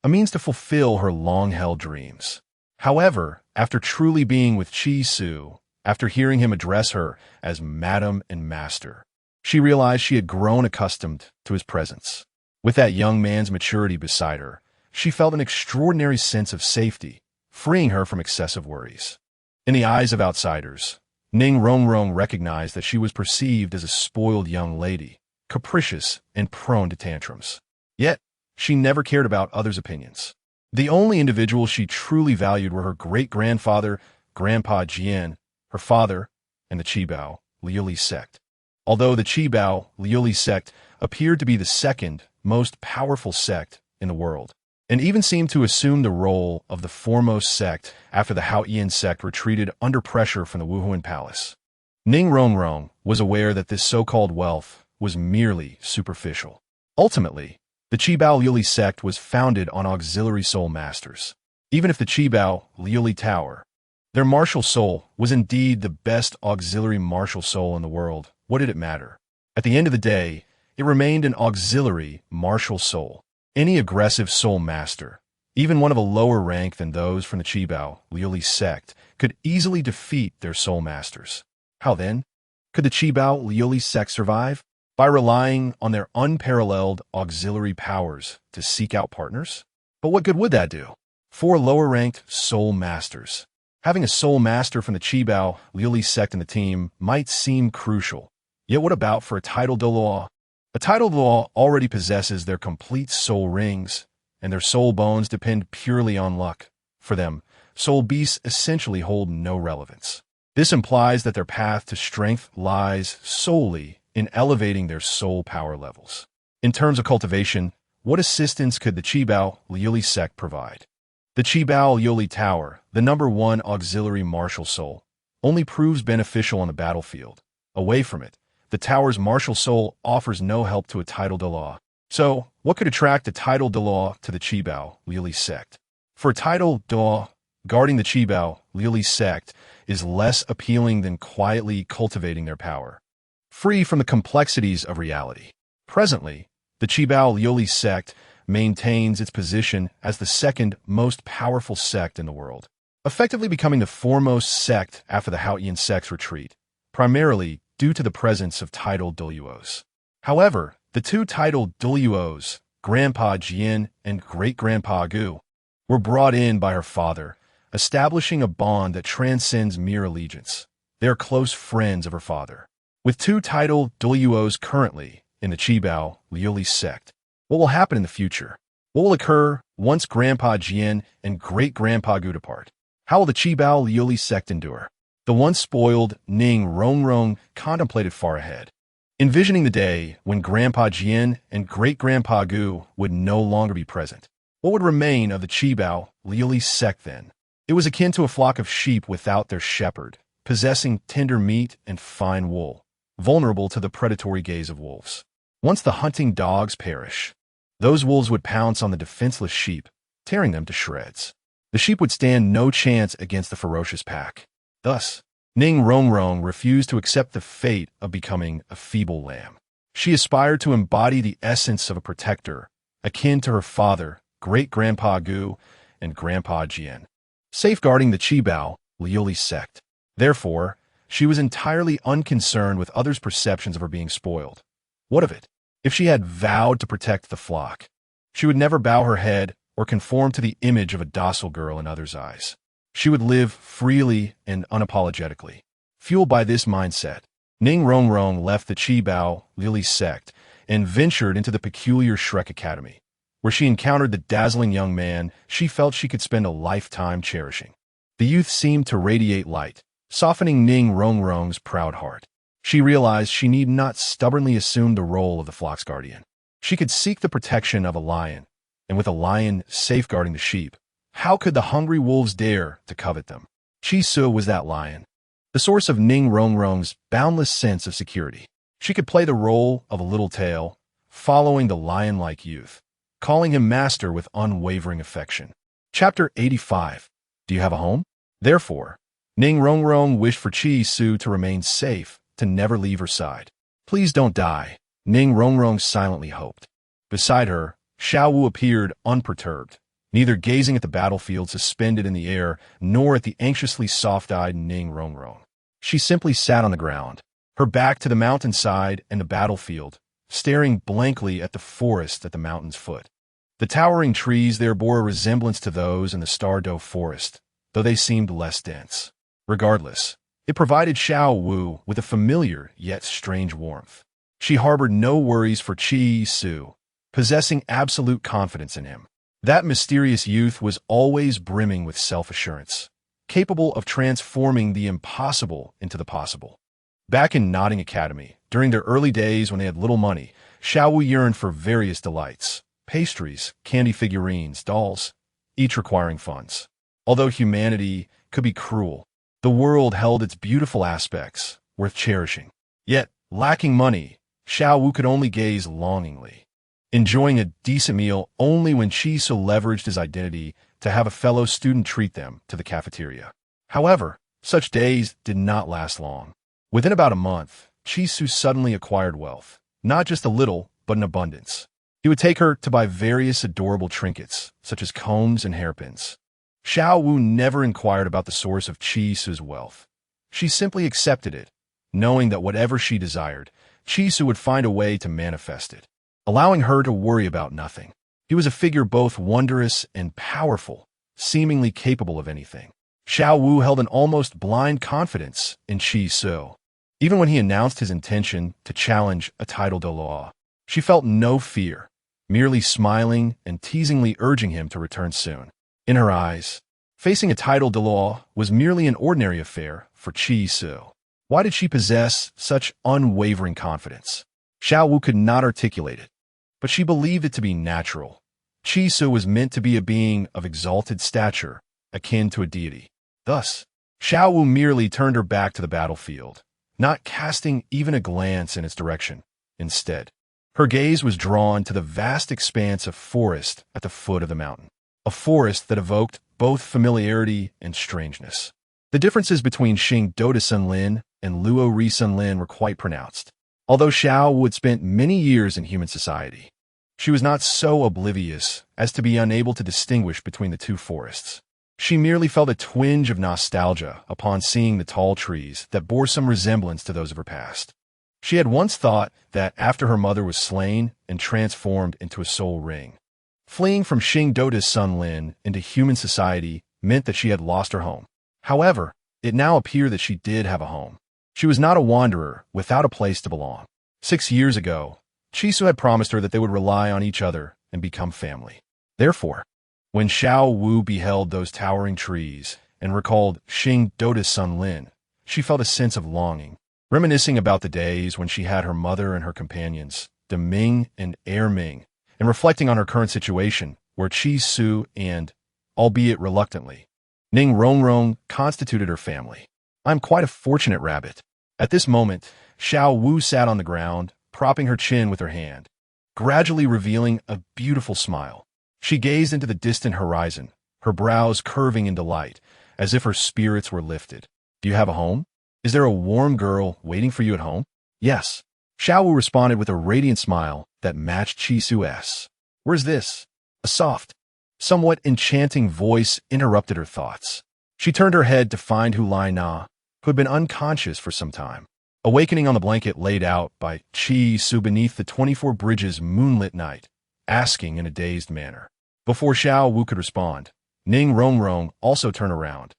a means to fulfill her long-held dreams. However, after truly being with Qi Su, after hearing him address her as Madam and Master, she realized she had grown accustomed to his presence. With that young man's maturity beside her, she felt an extraordinary sense of safety, freeing her from excessive worries. In the eyes of outsiders, Ning Rongrong recognized that she was perceived as a spoiled young lady, capricious and prone to tantrums. Yet, she never cared about others' opinions. The only individuals she truly valued were her great-grandfather, Grandpa Jian, her father, and the Qibao, Liuli sect. although the Qibao Liuli sect appeared to be the second most powerful sect in the world, and even seemed to assume the role of the foremost sect after the Haoyan sect retreated under pressure from the Wuhuan palace. Ning Rongrong was aware that this so-called wealth was merely superficial. Ultimately, the Qibao Liuli sect was founded on auxiliary soul masters. Even if the Qibao Liuli Tower, their martial soul, was indeed the best auxiliary martial soul in the world, what did it matter? At the end of the day, it remained an auxiliary martial soul. Any aggressive soul master, even one of a lower rank than those from the Qibao Liuli sect, could easily defeat their soul masters. How then? Could the Qibao Liuli sect survive? By relying on their unparalleled auxiliary powers to seek out partners? But what good would that do? 4 lower-ranked soul masters. Having a soul master from the Qibao Liuli sect in the team might seem crucial. Yet what about for a titled Douluo? A titled Douluo already possesses their complete soul rings, and their soul bones depend purely on luck. For them, soul beasts essentially hold no relevance. This implies that their path to strength lies solely in elevating their soul power levels. In terms of cultivation, what assistance could the Qibao Liuli sect provide? The Qibao Liuli Tower, the #1 auxiliary martial soul, only proves beneficial on the battlefield. Away from it, the tower's martial soul offers no help to a titled Douluo. So, what could attract a titled Douluo to the Qibao Liuli sect? For a titled Douluo, guarding the Qibao Liuli sect is less appealing than quietly cultivating their power, free from the complexities of reality. Presently, the Qibao Liuli sect maintains its position as the second most powerful sect in the world, effectively becoming the foremost sect after the Haoyan sect's retreat, primarily due to the presence of titled Douluos. However, the 2 titled Douluos, Grandpa Jian and Great-Grandpa Gu, were brought in by her father, establishing a bond that transcends mere allegiance. They are close friends of her father. With 2 titled Douluos currently in the Qibao Liuli sect, what will happen in the future? What will occur once Grandpa Jian and Great-Grandpa Gu depart? How will the Qibao Liuli sect endure? The once spoiled Ning Rongrong contemplated far ahead, envisioning the day when Grandpa Jian and Great-Grandpa Gu would no longer be present. What would remain of the Qibao Liuli sect then? It was akin to a flock of sheep without their shepherd, possessing tender meat and fine wool, vulnerable to the predatory gaze of wolves. Once the hunting dogs perish, those wolves would pounce on the defenseless sheep, tearing them to shreds. The sheep would stand no chance against the ferocious pack. Thus, Ning Rongrong refused to accept the fate of becoming a feeble lamb. She aspired to embody the essence of a protector, akin to her father, Great-Grandpa Gu, and Grandpa Jian, safeguarding the Qibao Liuli sect. Therefore, she was entirely unconcerned with others' perceptions of her being spoiled. What of it? If she had vowed to protect the flock, she would never bow her head or conform to the image of a docile girl in others' eyes. She would live freely and unapologetically. Fueled by this mindset, Ning Rongrong left the Qibao Liuli sect and ventured into the peculiar Shrek Academy, where she encountered the dazzling young man she felt she could spend a lifetime cherishing. The youth seemed to radiate light, softening Ning Rongrong's proud heart. She realized she need not stubbornly assume the role of the flock's guardian. She could seek the protection of a lion, and with a lion safeguarding the sheep, how could the hungry wolves dare to covet them? Chi Su was that lion, the source of Ning Rongrong's boundless sense of security. She could play the role of a little tail, following the lion-like youth, calling him master with unwavering affection. Chapter 85. Do you have a home? Therefore, Ning Rongrong wished for Chi Su to remain safe, to never leave her side. Please don't die, Ning Rongrong silently hoped. Beside her, Xiao Wu appeared unperturbed, neither gazing at the battlefield suspended in the air nor at the anxiously soft-eyed Ning Rongrong. She simply sat on the ground, her back to the mountainside and the battlefield, staring blankly at the forest at the mountain's foot. The towering trees there bore a resemblance to those in the Stardow forest, though they seemed less dense. Regardless, it provided Xiao Wu with a familiar yet strange warmth. She harbored no worries for Chi Su, possessing absolute confidence in him. That mysterious youth was always brimming with self-assurance, capable of transforming the impossible into the possible. Back in Nodding Academy, During their early days when they had little money, Xiao Wu yearned for various delights: pastries, candy figurines, dolls, each requiring funds. Although humanity could be cruel, the world held its beautiful aspects, worth cherishing. Yet, lacking money, Xiao Wu could only gaze longingly, enjoying a decent meal only when Chisu leveraged his identity to have a fellow student treat them to the cafeteria. However, such days did not last long. Within about a month, Chisu suddenly acquired wealth, not just a little, but in abundance. He would take her to buy various adorable trinkets, such as combs and hairpins. Xiao Wu never inquired about the source of Chisu's wealth. She simply accepted it, knowing that whatever she desired, Chisu would find a way to manifest it, allowing her to worry about nothing. He was a figure both wondrous and powerful, seemingly capable of anything. Xiao Wu held an almost blind confidence in Chisu. Even when he announced his intention to challenge a title Douluo, she felt no fear, merely smiling and teasingly urging him to return soon. In her eyes, facing a title Douluo was merely an ordinary affair for Chisu. Why did she possess such unwavering confidence? Xiao Wu could not articulate it, but she believed it to be natural. Chisu was meant to be a being of exalted stature, akin to a deity. Thus, Xiao Wu merely turned her back to the battlefield, not casting even a glance in its direction. Instead, her gaze was drawn to the vast expanse of forest at the foot of the mountain, a forest that evoked both familiarity and strangeness. The differences between Xing Dou Sunlin and Luo Ri Sunlin were quite pronounced. Although Xiao Wu had spent many years in human society, she was not so oblivious as to be unable to distinguish between the two forests. She merely felt a twinge of nostalgia upon seeing the tall trees that bore some resemblance to those of her past. She had once thought that after her mother was slain and transformed into a soul ring, fleeing from Xing Dou Sunlin into human society meant that she had lost her home. However, it now appeared that she did have a home. She was not a wanderer without a place to belong. 6 years ago, Chisu had promised her that they would rely on each other and become family. Therefore, when Xiao Wu beheld those towering trees and recalled Xing Dou Sunlin, she felt a sense of longing, reminiscing about the days when she had her mother and her companions, De Ming and Er Ming, and reflecting on her current situation, where Chisu and, albeit reluctantly, Ning Rongrong constituted her family. I'm quite a fortunate rabbit. At this moment, Xiao Wu sat on the ground, propping her chin with her hand, gradually revealing a beautiful smile. She gazed into the distant horizon, her brows curving in delight, as if her spirits were lifted. Do you have a home? Is there a warm girl waiting for you at home? Yes. Xiao Wu responded with a radiant smile that matched Chisu's. Where's this? A soft, somewhat enchanting voice interrupted her thoughts. She turned her head to find Hu Lai Na, who had been unconscious for some time, awakening on the blanket laid out by Chisu beneath the 24 Bridges moonlit night, asking in a dazed manner. Before Xiao Wu could respond, Ning Rongrong also turned around,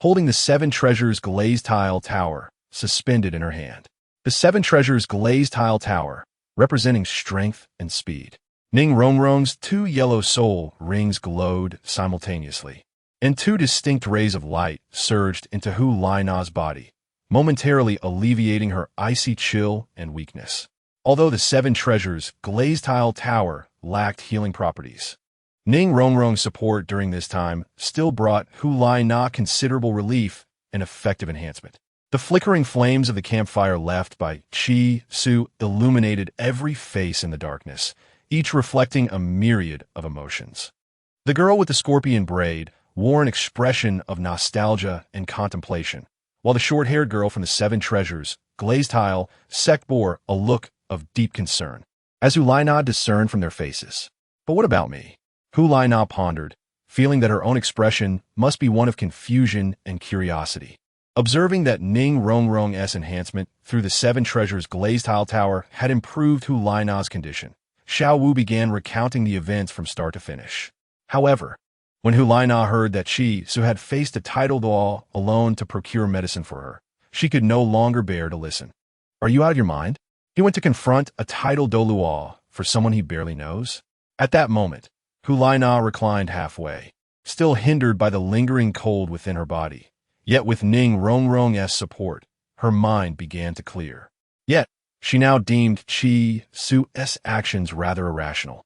holding the 7 Treasures glazed tile tower suspended in her hand. The 7 Treasures glazed tile tower, representing strength and speed. Ning Rongrong's 2 yellow soul rings glowed simultaneously, and 2 distinct rays of light surged into Hu Lai Na's body, momentarily alleviating her icy chill and weakness. Although the 7 Treasures glazed tile tower lacked healing properties, Ning Rongrong's support during this time still brought Hu Lai Na considerable relief and effective enhancement. The flickering flames of the campfire left by Chisu illuminated every face in the darkness, each reflecting a myriad of emotions. The girl with the scorpion braid wore an expression of nostalgia and contemplation, while the short-haired girl from the 7 Treasures glazed tile sect bore a look of deep concern, as Hu Lai Na discerned from their faces. But what about me? Hu Lai Na pondered, feeling that her own expression must be one of confusion and curiosity. Observing that Ning Rongrong's enhancement through the 7 Treasures glazed tile tower had improved Hu Lai Na's condition, Xiao Wu began recounting the events from start to finish. However, when Hu Lai Na heard that Chisu had faced a title Douluo alone to procure medicine for her, she could no longer bear to listen. Are you out of your mind? He went to confront a title Douluo for someone he barely knows? At that moment, Hu Lai Na reclined halfway, still hindered by the lingering cold within her body. Yet with Ning Rongrong's support, her mind began to clear. Yet, She now deemed Chi Su's actions rather irrational.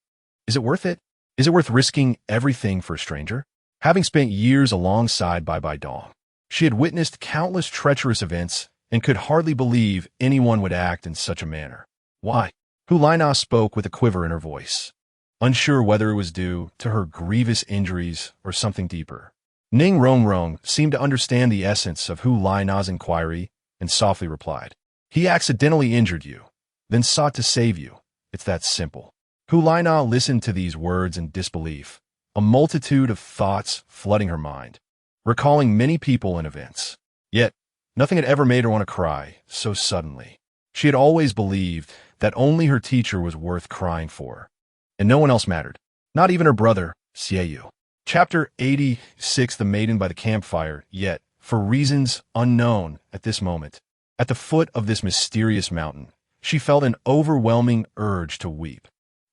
Is it worth it? Is it worth risking everything for a stranger? Having spent years alongside Bai Dong, she had witnessed countless treacherous events and could hardly believe anyone would act in such a manner. Why? Hu Laina spoke with a quiver in her voice, unsure whether it was due to her grievous injuries or something deeper. Ning Rongrong seemed to understand the essence of Hu Laina's inquiry and softly replied, "He accidentally injured you, then sought to save you. It's that simple." Hu Laina listened to these words in disbelief, a multitude of thoughts flooding her mind, recalling many people and events. Yet, nothing had ever made her want to cry so suddenly. She had always believed that only her teacher was worth crying for, and no one else mattered, not even her brother, Xieyu. Chapter 86, The Maiden by the Campfire. Yet, for reasons unknown at this moment, at the foot of this mysterious mountain, she felt an overwhelming urge to weep.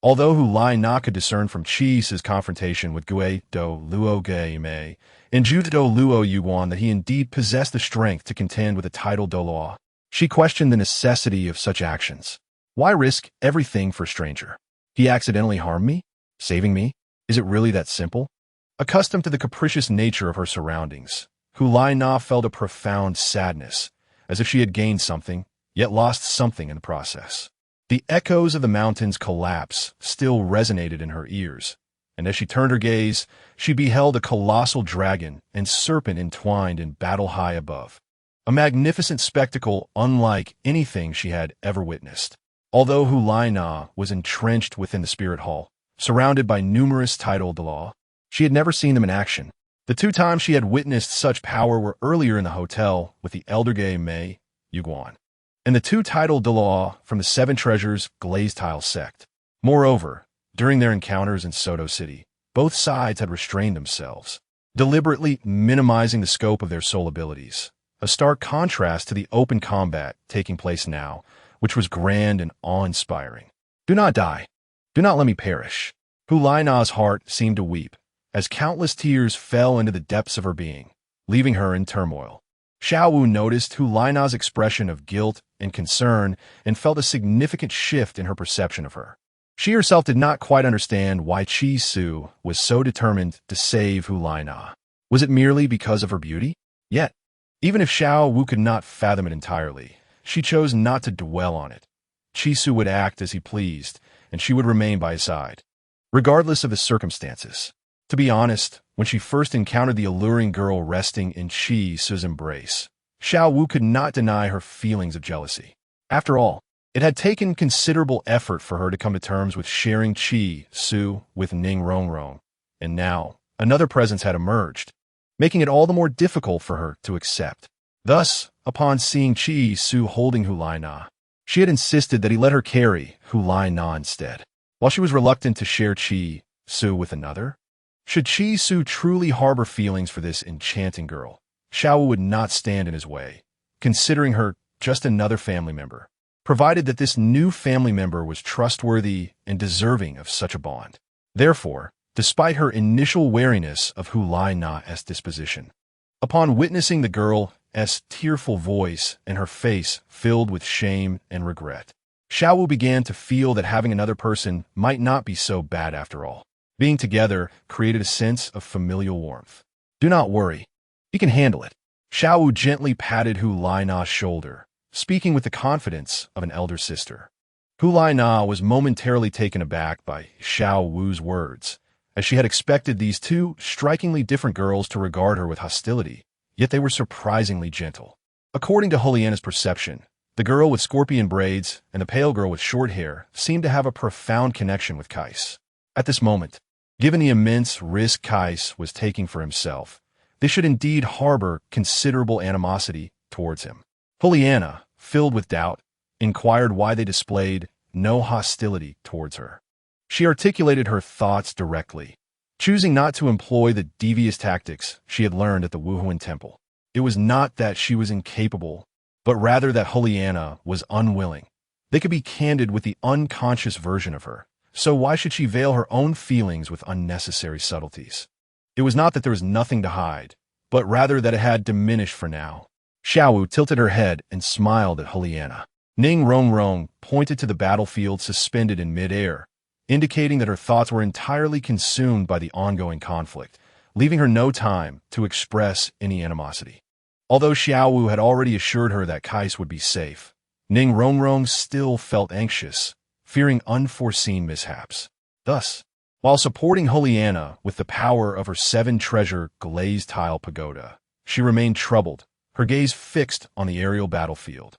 Although Hu Laina could discern from Chi's confrontation with Gue Douluo Mei and Ju Douluo Yuan that he indeed possessed the strength to contend with the title Douluo, she questioned the necessity of such actions. Why risk everything for a stranger? He accidentally harmed me? Saving me? Is it really that simple? Accustomed to the capricious nature of her surroundings, Hu Laina felt a profound sadness, as if she had gained something, yet lost something in the process. The echoes of the mountain's collapse still resonated in her ears, and as she turned her gaze, she beheld a colossal dragon and serpent entwined in battle high above. A magnificent spectacle unlike anything she had ever witnessed. Although Hu Laina was entrenched within the spirit hall, surrounded by numerous titled law, she had never seen them in action. The two times she had witnessed such power were earlier in the hotel with the elder Gay Mei Yuguan, and the two titled Douluo from the Seven Treasures Glazed Tile sect. Moreover, during their encounters in Soto City, both sides had restrained themselves, deliberately minimizing the scope of their soul abilities, a stark contrast to the open combat taking place now, which was grand and awe-inspiring. Do not die. Do not let me perish. Hu Laina's heart seemed to weep, as countless tears fell into the depths of her being, leaving her in turmoil. Xiao Wu noticed Hu Laina's expression of guilt and concern and felt a significant shift in her perception of her. She herself did not quite understand why Chi Su was so determined to save Hu Laina. Was it merely because of her beauty? Yet, even if Xiao Wu could not fathom it entirely, she chose not to dwell on it. Chi Su would act as he pleased, and she would remain by his side, regardless of the circumstances. To be honest, when she first encountered the alluring girl resting in Chi Su's embrace, Xiao Wu could not deny her feelings of jealousy. After all, it had taken considerable effort for her to come to terms with sharing Chi Su with Ning Rongrong, and now another presence had emerged, making it all the more difficult for her to accept. Thus, upon seeing Chi Su holding Hu Laina, she had insisted that he let her carry Hu Laina instead. While she was reluctant to share Chi Su with another, should Chi Su truly harbor feelings for this enchanting girl, Xiao Wu would not stand in his way, considering her just another family member, provided that this new family member was trustworthy and deserving of such a bond. Therefore, despite her initial wariness of Hu Laina's disposition, upon witnessing the girl's tearful voice and her face filled with shame and regret, Xiao Wu began to feel that having another person might not be so bad after all. Being together created a sense of familial warmth. Do not worry. You can handle it. Xiao Wu gently patted Hu Laina's shoulder, speaking with the confidence of an elder sister. Hu Laina was momentarily taken aback by Xiao Wu's words, as she had expected these two strikingly different girls to regard her with hostility, yet they were surprisingly gentle. According to Juliana's perception, the girl with scorpion braids and the pale girl with short hair seemed to have a profound connection with Kais. At this moment, given the immense risk Kais was taking for himself, they should indeed harbor considerable animosity towards him. Juliana, filled with doubt, inquired why they displayed no hostility towards her. She articulated her thoughts directly, choosing not to employ the devious tactics she had learned at the Wuhuan Temple. It was not that she was incapable, but rather that Juliana was unwilling. They could be candid with the unconscious version of her, so why should she veil her own feelings with unnecessary subtleties? It was not that there was nothing to hide, but rather that it had diminished for now. Xiao Wu tilted her head and smiled at Juliana. Ning Rongrong pointed to the battlefield suspended in mid-air, indicating that her thoughts were entirely consumed by the ongoing conflict, leaving her no time to express any animosity. Although Xiaowu had already assured her that Kais would be safe, Ning Rongrong still felt anxious, fearing unforeseen mishaps. Thus, while supporting Juliana with the power of her 7-treasure glazed tile pagoda, she remained troubled, her gaze fixed on the aerial battlefield,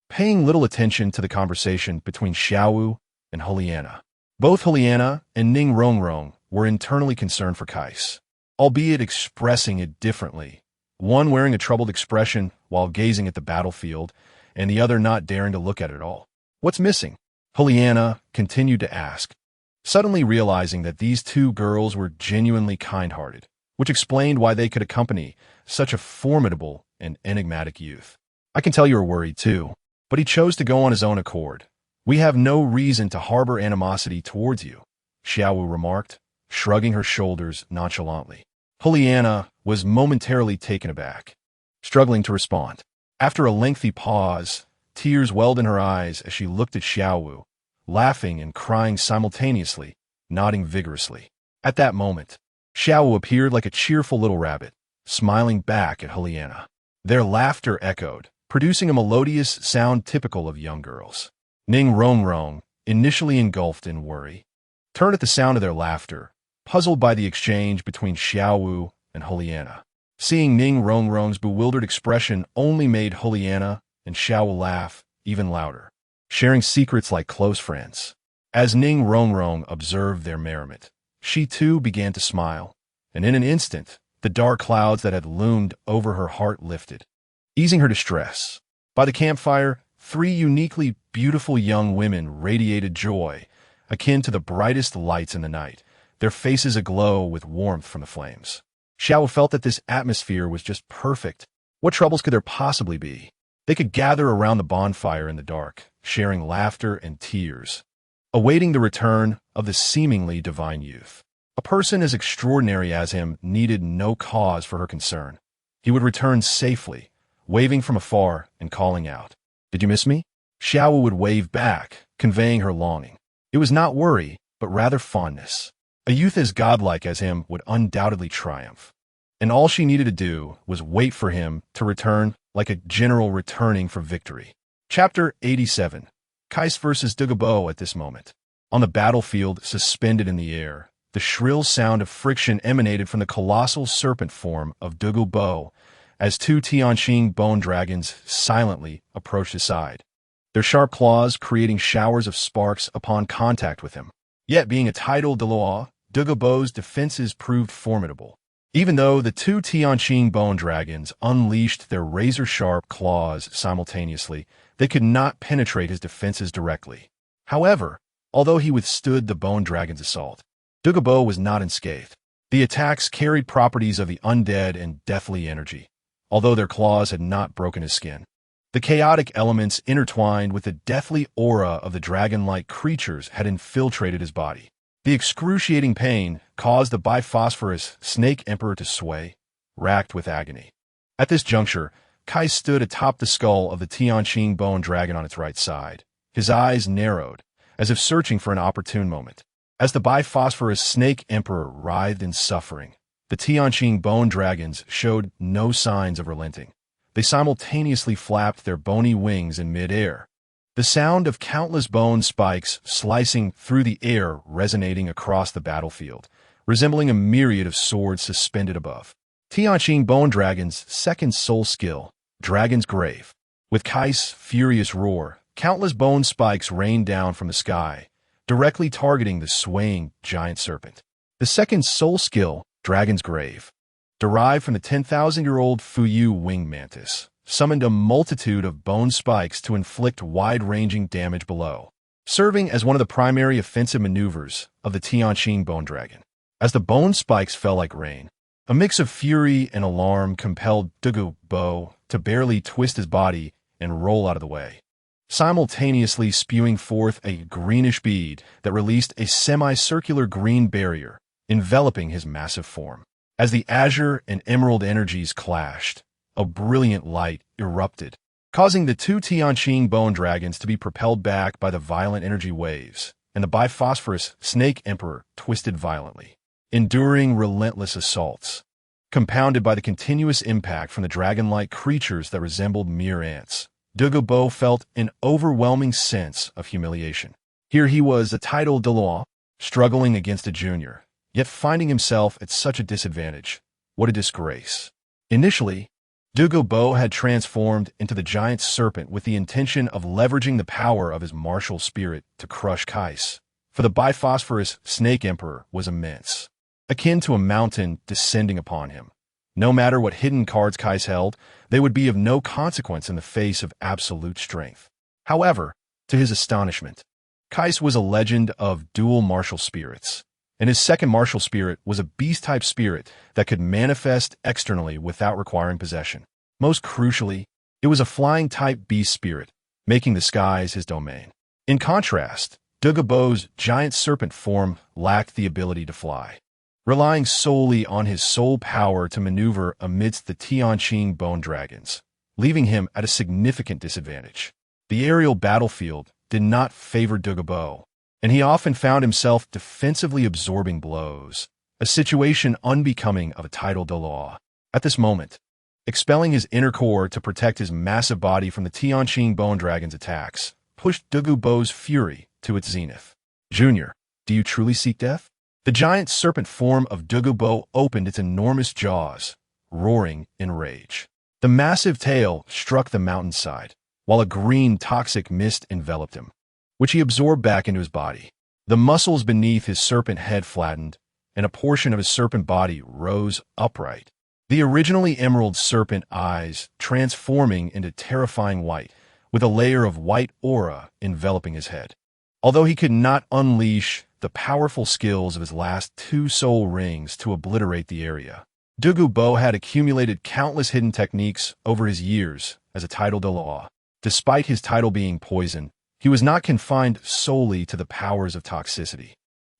paying little attention to the conversation between Xiaowu and Juliana. Both Juliana and Ning Rongrong were internally concerned for Kais, albeit expressing it differently, one wearing a troubled expression while gazing at the battlefield, and the other not daring to look at it all. "What's missing?" Juliana continued to ask, suddenly realizing that these two girls were genuinely kind-hearted, which explained why they could accompany such a formidable and enigmatic youth. "I can tell you are worried too, but he chose to go on his own accord. We have no reason to harbor animosity towards you," Xiaowu remarked, shrugging her shoulders nonchalantly. Juliana was momentarily taken aback, struggling to respond. After a lengthy pause, tears welled in her eyes as she looked at Xiaowu, laughing and crying simultaneously, nodding vigorously. At that moment, Xiaowu appeared like a cheerful little rabbit, smiling back at Juliana. Their laughter echoed, producing a melodious sound typical of young girls. Ning Rongrong, initially engulfed in worry, turned at the sound of their laughter, puzzled by the exchange between Xiaowu and Juliana. Seeing Ning Rongrong's bewildered expression only made Juliana and Xiaowu laugh even louder, sharing secrets like close friends. As Ning Rongrong observed their merriment, she too began to smile, and in an instant, the dark clouds that had loomed over her heart lifted, easing her distress. By the campfire, 3 uniquely beautiful young women radiated joy, akin to the brightest lights in the night, their faces aglow with warmth from the flames. Xiao felt that this atmosphere was just perfect. What troubles could there possibly be? They could gather around the bonfire in the dark, sharing laughter and tears, awaiting the return of the seemingly divine youth. A person as extraordinary as him needed no cause for her concern. He would return safely, waving from afar and calling out, "Did you miss me?" Xiao would wave back, conveying her longing. It was not worry, but rather fondness. A youth as godlike as him would undoubtedly triumph, and all she needed to do was wait for him to return like a general returning for victory. Chapter 87. Kais versus Douluo. At this moment, on the battlefield suspended in the air, the shrill sound of friction emanated from the colossal serpent form of Douluo as 2 Tianqing bone dragons silently approached his side, their sharp claws creating showers of sparks upon contact with him. Yet being a titled Douluo, Douluo's defenses proved formidable. Even though the 2 Tianqing bone dragons unleashed their razor-sharp claws simultaneously, they could not penetrate his defenses directly. However, although he withstood the bone dragon's assault, Douluo was not unscathed. The attacks carried properties of the undead and deathly energy, although their claws had not broken his skin. The chaotic elements intertwined with the deathly aura of the dragon-like creatures had infiltrated his body. The excruciating pain caused the biphosphorus snake emperor to sway, racked with agony. At this juncture, Kai stood atop the skull of the Tianqing bone dragon on its right side. His eyes narrowed, as if searching for an opportune moment. As the biphosphorus snake emperor writhed in suffering, the Tianqing bone dragons showed no signs of relenting. They simultaneously flapped their bony wings in mid-air, the sound of countless bone spikes slicing through the air resonating across the battlefield, resembling a myriad of swords suspended above. Tianqing bone dragon's second soul skill, Dragon's Grave. With Kai's furious roar, countless bone spikes rained down from the sky, directly targeting the swaying giant serpent. The second soul skill, Dragon's Grave, derived from the 10,000-year-old Fuyu winged mantis, summoned a multitude of bone spikes to inflict wide-ranging damage below, serving as one of the primary offensive maneuvers of the Tianqing bone dragon. As the bone spikes fell like rain, a mix of fury and alarm compelled Douluo to barely twist his body and roll out of the way, simultaneously spewing forth a greenish bead that released a semicircular green barrier enveloping his massive form. As the azure and emerald energies clashed, a brilliant light erupted, causing the two Tianqing bone dragons to be propelled back by the violent energy waves, and the biphosphorus snake emperor twisted violently, enduring relentless assaults, compounded by the continuous impact from the dragon-like creatures that resembled mere ants. Douluo felt an overwhelming sense of humiliation. Here he was, a titled Douluo, struggling against a junior, yet finding himself at such a disadvantage. What a disgrace. Initially, Douluo had transformed into the giant serpent with the intention of leveraging the power of his martial spirit to crush Kais, for the biphosphorus snake emperor was immense, akin to a mountain descending upon him. No matter what hidden cards Kais held, they would be of no consequence in the face of absolute strength. However, to his astonishment, Kais was a legend of dual martial spirits, and his second martial spirit was a beast-type spirit that could manifest externally without requiring possession. Most crucially, it was a flying-type beast spirit, making the skies his domain. In contrast, Douluo's giant serpent form lacked the ability to fly, relying solely on his soul power to maneuver amidst the Tianqing bone dragons, leaving him at a significant disadvantage. The aerial battlefield did not favor Douluo, and he often found himself defensively absorbing blows, a situation unbecoming of a titled Douluo. At this moment, expelling his inner core to protect his massive body from the Tianqing bone dragon's attacks pushed Douluo's fury to its zenith. Junior, do you truly seek death? The giant serpent form of Douluo opened its enormous jaws, roaring in rage. The massive tail struck the mountainside, while a green toxic mist enveloped him, which he absorbed back into his body. The muscles beneath his serpent head flattened, and a portion of his serpent body rose upright. The originally emerald serpent eyes transforming into terrifying white, with a layer of white aura enveloping his head. Although he could not unleash the powerful skills of his last two soul rings to obliterate the area, Douluo had accumulated countless hidden techniques over his years as a titled Douluo. Despite his title being poison, he was not confined solely to the powers of toxicity.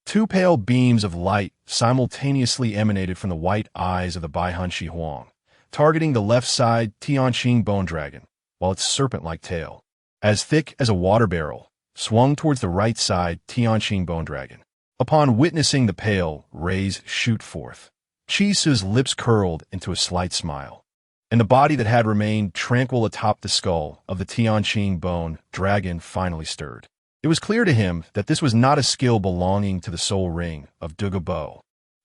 Two pale beams of light simultaneously emanated from the white eyes of the Baihun Huang, targeting the left side Tianqing bone dragon, while its serpent-like tail, as thick as a water barrel, swung towards the right side Tianqing bone dragon. Upon witnessing the pale rays shoot forth, Chi Su's lips curled into a slight smile, and the body that had remained tranquil atop the skull of the Tianqing bone dragon finally stirred. It was clear to him that this was not a skill belonging to the soul ring of Douluo.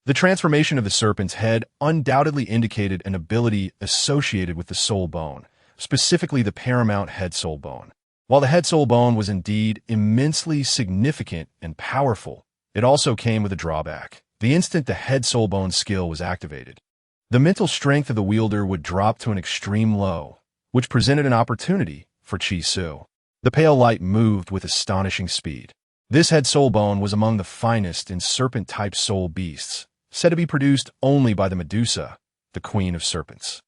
The transformation of the serpent's head undoubtedly indicated an ability associated with the soul bone, specifically the paramount head soul bone. While the head soul bone was indeed immensely significant and powerful, it also came with a drawback. The instant the head soul bone skill was activated, the mental strength of the wielder would drop to an extreme low, which presented an opportunity for Chi Su. The pale light moved with astonishing speed. This head soul bone was among the finest in serpent-type soul beasts, said to be produced only by the Medusa, the queen of serpents.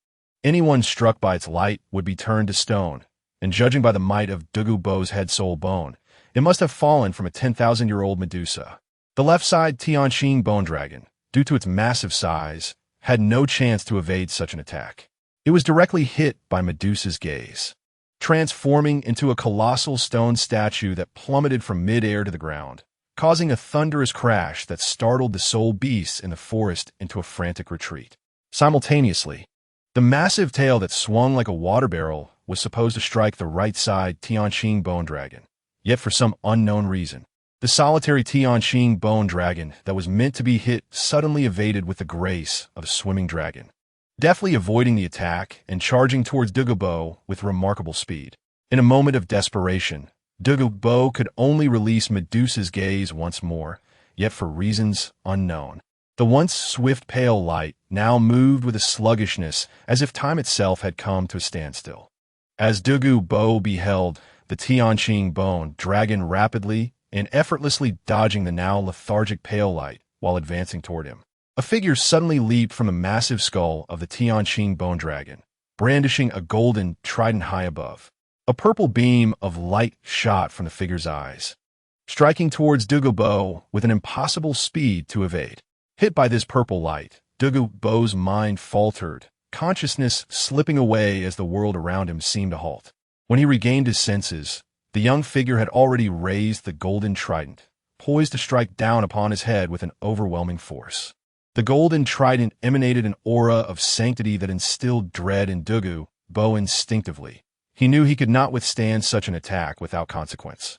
Anyone struck by its light would be turned to stone, and judging by the might of Douluo's head soul bone, it must have fallen from a 10,000-year-old Medusa. The left side Tianqing bone dragon, due to its massive size, had no chance to evade such an attack. It was directly hit by Medusa's gaze, transforming into a colossal stone statue that plummeted from mid-air to the ground, causing a thunderous crash that startled the soul beasts in the forest into a frantic retreat. Simultaneously, the massive tail that swung like a water barrel was supposed to strike the right side Tianqing bone dragon. Yet for some unknown reason, the solitary Tianqing bone dragon that was meant to be hit suddenly evaded with the grace of a swimming dragon, deftly avoiding the attack and charging towards Douluo with remarkable speed. In a moment of desperation, Douluo could only release Medusa's gaze once more, yet for reasons unknown. The once swift pale light now moved with a sluggishness as if time itself had come to a standstill. As Douluo beheld the Tianqing bone dragon rapidly and effortlessly dodging the now lethargic pale light while advancing toward him, a figure suddenly leaped from the massive skull of the Tianqing bone dragon, brandishing a golden trident high above. A purple beam of light shot from the figure's eyes, striking towards Douluo with an impossible speed to evade. Hit by this purple light, Douluo's mind faltered, consciousness slipping away as the world around him seemed to halt. When he regained his senses, the young figure had already raised the golden trident, poised to strike down upon his head with an overwhelming force. The golden trident emanated an aura of sanctity that instilled dread in Douluo instinctively. He knew he could not withstand such an attack without consequence.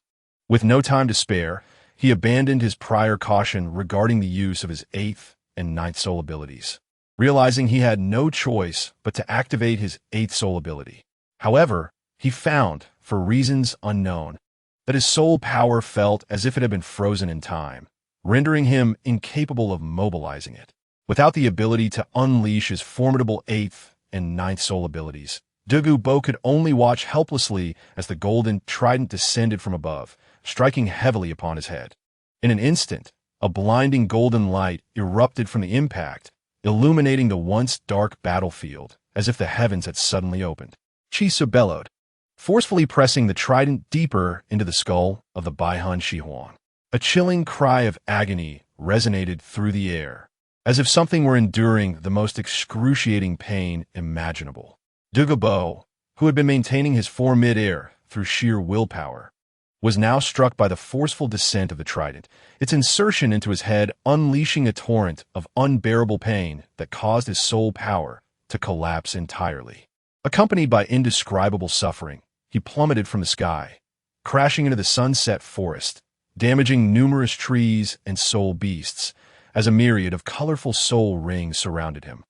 With no time to spare, he abandoned his prior caution regarding the use of his 8th and 9th soul abilities, realizing he had no choice but to activate his 8th soul ability. However, he found, for reasons unknown, that his soul power felt as if it had been frozen in time, rendering him incapable of mobilizing it. Without the ability to unleash his formidable 8th and 9th soul abilities, Douluo could only watch helplessly as the golden trident descended from above, striking heavily upon his head. In an instant, a blinding golden light erupted from the impact, illuminating the once dark battlefield, as if the heavens had suddenly opened. Chisu bellowed, forcefully pressing the trident deeper into the skull of the Baihan Shihuan. A chilling cry of agony resonated through the air, as if something were enduring the most excruciating pain imaginable. Douluo, who had been maintaining his form mid-air through sheer willpower, was now struck by the forceful descent of the trident, its insertion into his head unleashing a torrent of unbearable pain that caused his soul power to collapse entirely. Accompanied by indescribable suffering, he plummeted from the sky, crashing into the sunset forest, damaging numerous trees and soul beasts as a myriad of colorful soul rings surrounded him,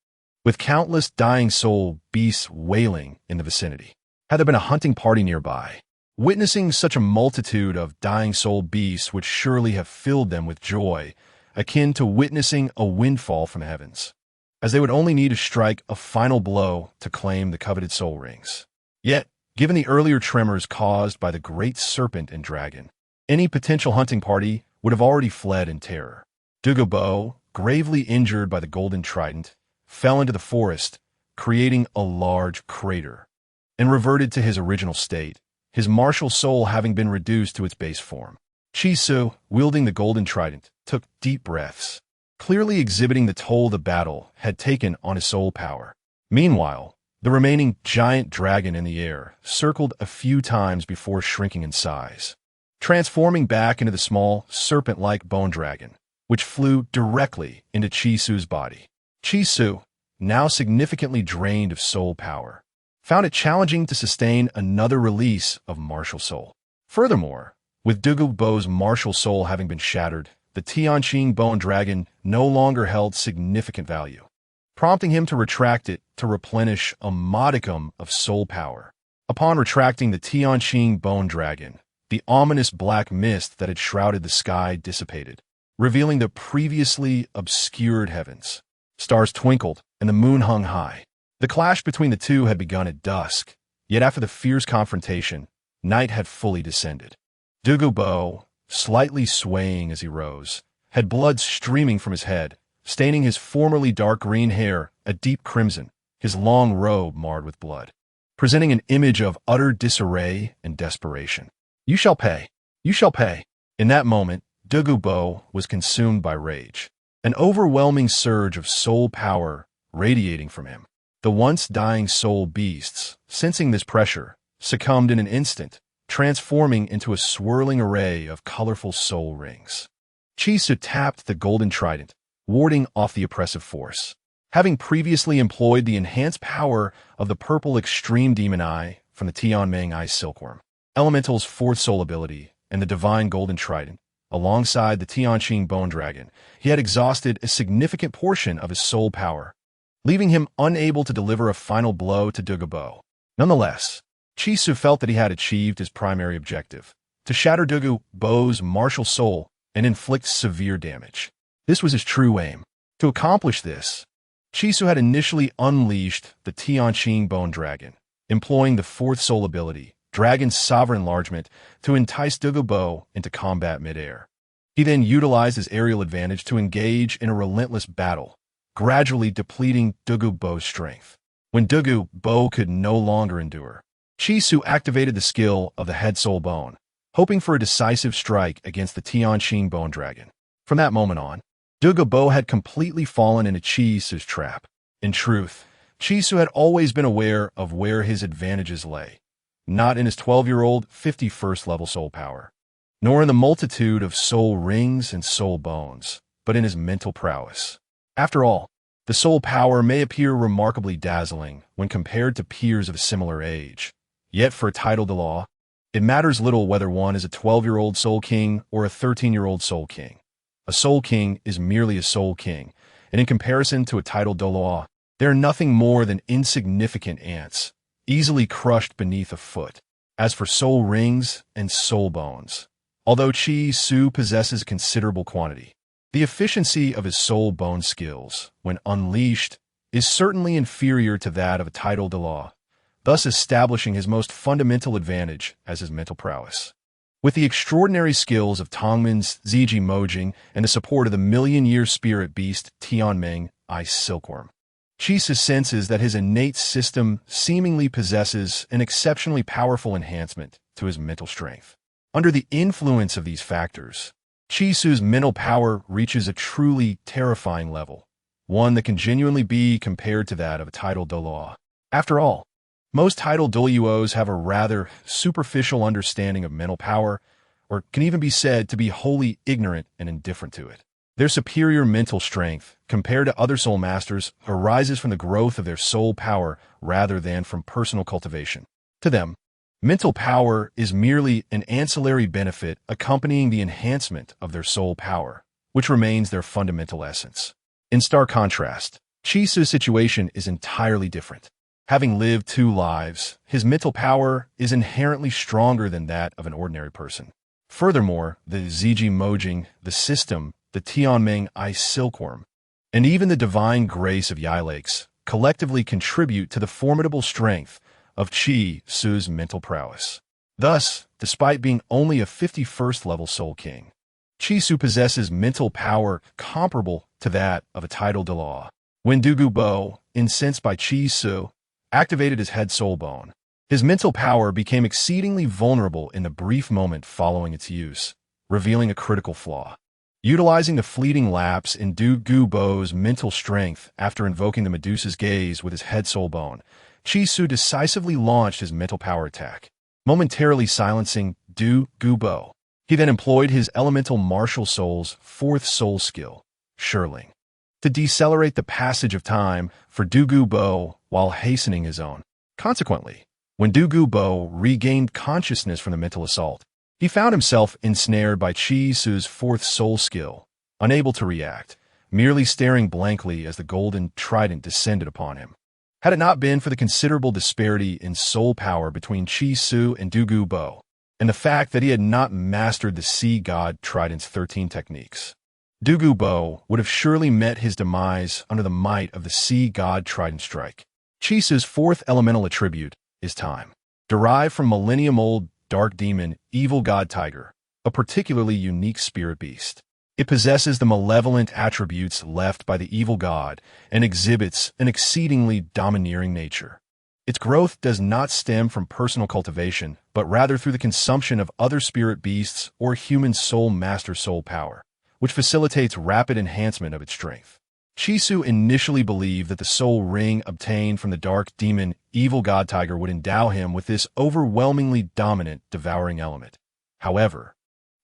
with countless dying soul beasts wailing in the vicinity. Had there been a hunting party nearby, witnessing such a multitude of dying soul beasts would surely have filled them with joy, akin to witnessing a windfall from heavens, as they would only need to strike a final blow to claim the coveted soul rings. Yet, given the earlier tremors caused by the great serpent and dragon, any potential hunting party would have already fled in terror. Douluo, gravely injured by the golden trident, fell into the forest, creating a large crater, and reverted to his original state, his martial soul having been reduced to its base form. Chisu, wielding the golden trident, took deep breaths, clearly exhibiting the toll the battle had taken on his soul power. Meanwhile, the remaining giant dragon in the air circled a few times before shrinking in size, transforming back into the small, serpent-like bone dragon, which flew directly into Chisu's body. Chisu, now significantly drained of soul power, found it challenging to sustain another release of martial soul. Furthermore, with Douluo's martial soul having been shattered, the Tianqing bone dragon no longer held significant value, prompting him to retract it to replenish a modicum of soul power. Upon retracting the Tianqing bone dragon, the ominous black mist that had shrouded the sky dissipated, revealing the previously obscured heavens. Stars twinkled, and the moon hung high. The clash between the two had begun at dusk, yet after the fierce confrontation, night had fully descended. Douluo, slightly swaying as he rose, had blood streaming from his head, staining his formerly dark green hair a deep crimson, his long robe marred with blood, presenting an image of utter disarray and desperation. "You shall pay. You shall pay." In that moment, Douluo was consumed by rage, an overwhelming surge of soul power radiating from him. The once dying soul beasts, sensing this pressure, succumbed in an instant, transforming into a swirling array of colorful soul rings. Chisu tapped the golden trident, warding off the oppressive force. Having previously employed the enhanced power of the purple extreme demon eye from the Tianmeng Eye Silkworm, Elemental's 4th soul ability, and the divine golden trident, alongside the Tianqing bone dragon, he had exhausted a significant portion of his soul power, leaving him unable to deliver a final blow to Douluo. Nonetheless, Chisu felt that he had achieved his primary objective, to shatter Douluo's martial soul and inflict severe damage. This was his true aim. To accomplish this, Chisu had initially unleashed the Tianqing bone dragon, employing the 4th soul ability, Dragon's Sovereign Enlargement, to entice Douluo into combat midair. He then utilized his aerial advantage to engage in a relentless battle, gradually depleting Douluo's strength. When Douluo could no longer endure, Chisu activated the skill of the head soul bone, hoping for a decisive strike against the Tianqing bone dragon. From that moment on, Douluo had completely fallen into Chisu's trap. In truth, Chisu had always been aware of where his advantages lay, not in his 12-year-old 51st level soul power, nor in the multitude of soul rings and soul bones, but in his mental prowess. After all, the soul power may appear remarkably dazzling when compared to peers of a similar age. Yet for a title to law, it matters little whether one is a 12-year-old soul king or a 13-year-old soul king. A soul king is merely a soul king, and in comparison to a title de law, they are nothing more than insignificant ants, easily crushed beneath a foot. As for soul rings and soul bones, although Chi Su possesses a considerable quantity, the efficiency of his soul bone skills, when unleashed, is certainly inferior to that of a title de law, thus establishing his most fundamental advantage as his mental prowess. With the extraordinary skills of Tangmen's Ziji Mojing and the support of the million-year spirit beast Tianmeng, Ice Silkworm, Chi Su senses that his innate system seemingly possesses an exceptionally powerful enhancement to his mental strength. Under the influence of these factors, Chi Su's mental power reaches a truly terrifying level, one that can genuinely be compared to that of a title de law. After all, most title Douluos have a rather superficial understanding of mental power, or can even be said to be wholly ignorant and indifferent to it. Their superior mental strength, compared to other soul masters, arises from the growth of their soul power rather than from personal cultivation. To them, mental power is merely an ancillary benefit accompanying the enhancement of their soul power, which remains their fundamental essence. In stark contrast, Chi Su's situation is entirely different. Having lived 2 lives, his mental power is inherently stronger than that of an ordinary person. Furthermore, the Ziji Mojing, the system, the Tianmeng Ice Silkworm, and even the divine grace of Yai Lakes collectively contribute to the formidable strength of Chi Su's mental prowess. Thus, despite being only a 51st level soul king, Chi Su possesses mental power comparable to that of a title de law. When Dugu Bo, incensed by Chi Su, activated his head soul bone, his mental power became exceedingly vulnerable in the brief moment following its use, revealing a critical flaw. Utilizing the fleeting lapse in Dugu Bo's mental strength after invoking the Medusa's gaze with his head soul bone, Chi Su decisively launched his mental power attack, momentarily silencing Dugu Bo. He then employed his elemental martial soul's 4th soul skill, Shirling, to decelerate the passage of time for Dugu Bo while hastening his own. Consequently, when Dugu Bo regained consciousness from the mental assault, he found himself ensnared by Chi Su's 4th soul skill, unable to react, merely staring blankly as the golden trident descended upon him. Had it not been for the considerable disparity in soul power between Chi Su and Dugu Bo, and the fact that he had not mastered the Sea God Trident's 13 techniques, Dugu Bo would have surely met his demise under the might of the Sea God Trident strike. Chi Su's 4th elemental attribute is time, derived from millennium-old dark demon evil god tiger, a particularly unique spirit beast. It possesses the malevolent attributes left by the evil god and exhibits an exceedingly domineering nature. Its growth does not stem from personal cultivation, but rather through the consumption of other spirit beasts or human soul master soul power, which facilitates rapid enhancement of its strength. Chi Su initially believed that the soul ring obtained from the dark demon evil god tiger would endow him with this overwhelmingly dominant devouring element. However,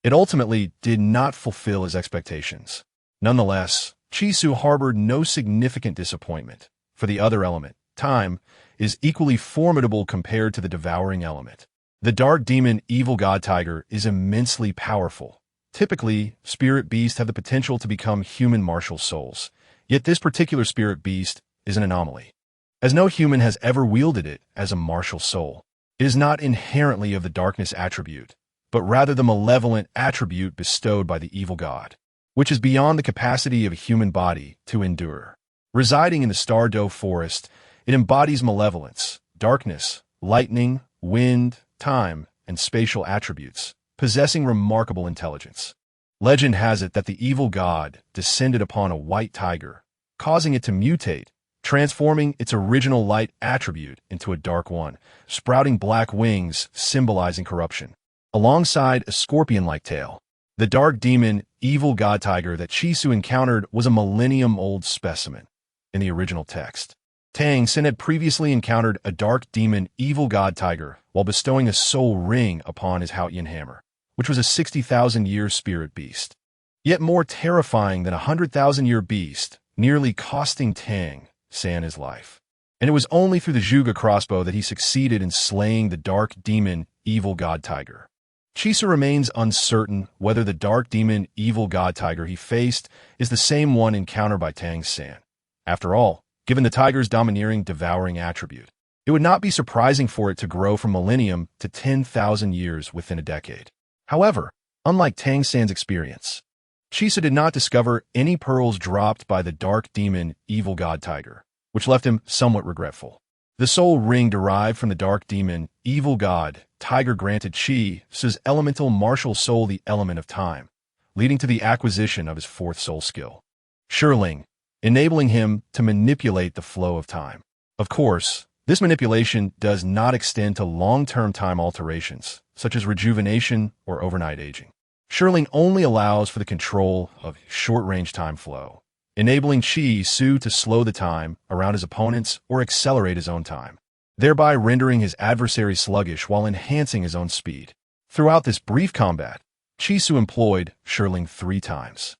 it ultimately did not fulfill his expectations. Nonetheless, Chi Su harbored no significant disappointment, for the other element, time, is equally formidable compared to the devouring element. The dark demon evil god tiger is immensely powerful. Typically, spirit beasts have the potential to become human martial souls, yet this particular spirit beast is an anomaly. As no human has ever wielded it as a martial soul, it is not inherently of the darkness attribute, but rather the malevolent attribute bestowed by the evil god, which is beyond the capacity of a human body to endure. Residing in the Stardow Forest, it embodies malevolence, darkness, lightning, wind, time, and spatial attributes, possessing remarkable intelligence. Legend has it that the evil god descended upon a white tiger, causing it to mutate, transforming its original light attribute into a dark one, sprouting black wings symbolizing corruption. Alongside a scorpion-like tail, the dark demon evil god tiger that Chi Su encountered was a millennium-old specimen in the original text. Tang San had previously encountered a dark demon evil god tiger while bestowing a soul ring upon his Haotian hammer, which was a 60,000-year spirit beast. Yet more terrifying than a 100,000-year beast, nearly costing Tang San his life. And it was only through the Zhuge crossbow that he succeeded in slaying the dark demon evil god tiger. Chisu remains uncertain whether the dark demon evil god tiger he faced is the same one encountered by Tang San. After all, given the tiger's domineering, devouring attribute, it would not be surprising for it to grow from millennium to 10,000 years within a decade. However, unlike Tang San's experience, Chisu did not discover any pearls dropped by the dark demon evil god tiger, which left him somewhat regretful. The soul ring derived from the dark demon evil god tiger granted Chisu's elemental martial soul the element of time, leading to the acquisition of his fourth soul skill, Shirling, enabling him to manipulate the flow of time. Of course, this manipulation does not extend to long-term time alterations, such as rejuvenation or overnight aging. Shirling only allows for the control of short-range time flow, enabling Chisu to slow the time around his opponents or accelerate his own time, thereby rendering his adversary sluggish while enhancing his own speed. Throughout this brief combat, Chisu employed Shirling 3 times.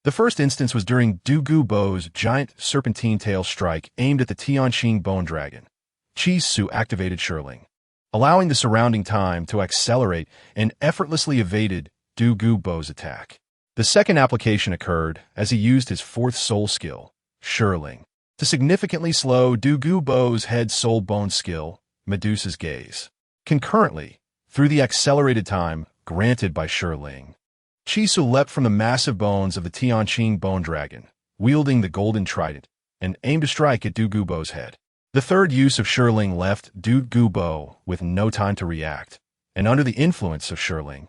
The first instance was during Douluo Bo's giant serpentine tail strike aimed at the Tianqing bone dragon. Chisu activated Shirling, allowing the surrounding time to accelerate and effortlessly evaded Douluo Bo's attack. The second application occurred as he used his fourth soul skill, Shirling, to significantly slow Douluo Bo's head soul bone skill, Medusa's Gaze. Concurrently, through the accelerated time granted by Shirling, Chisu leapt from the massive bones of the Tianqing bone dragon, wielding the golden trident, and aimed to strike at Douluo Bo's head. The third use of Shirling left Douluo Bo with no time to react, and under the influence of Shirling,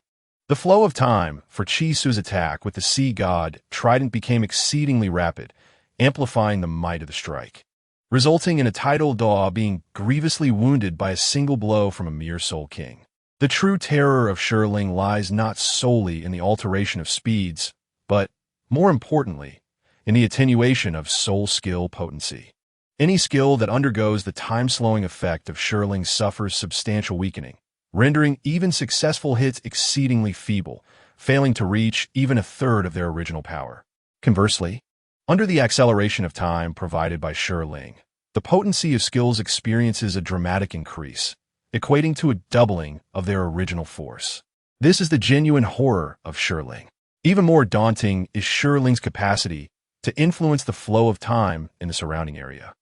the flow of time for Chisu's attack with the sea god trident became exceedingly rapid, amplifying the might of the strike, resulting in a tidal Daw being grievously wounded by a single blow from a mere soul king. The true terror of Shirling lies not solely in the alteration of speeds, but, more importantly, in the attenuation of soul skill potency. Any skill that undergoes the time-slowing effect of Shirling suffers substantial weakening, rendering even successful hits exceedingly feeble, failing to reach even a third of their original power. Conversely, under the acceleration of time provided by Shirling, the potency of skills experiences a dramatic increase, equating to a doubling of their original force. This is the genuine horror of Shirling. Even more daunting is Shirling's capacity to influence the flow of time in the surrounding area,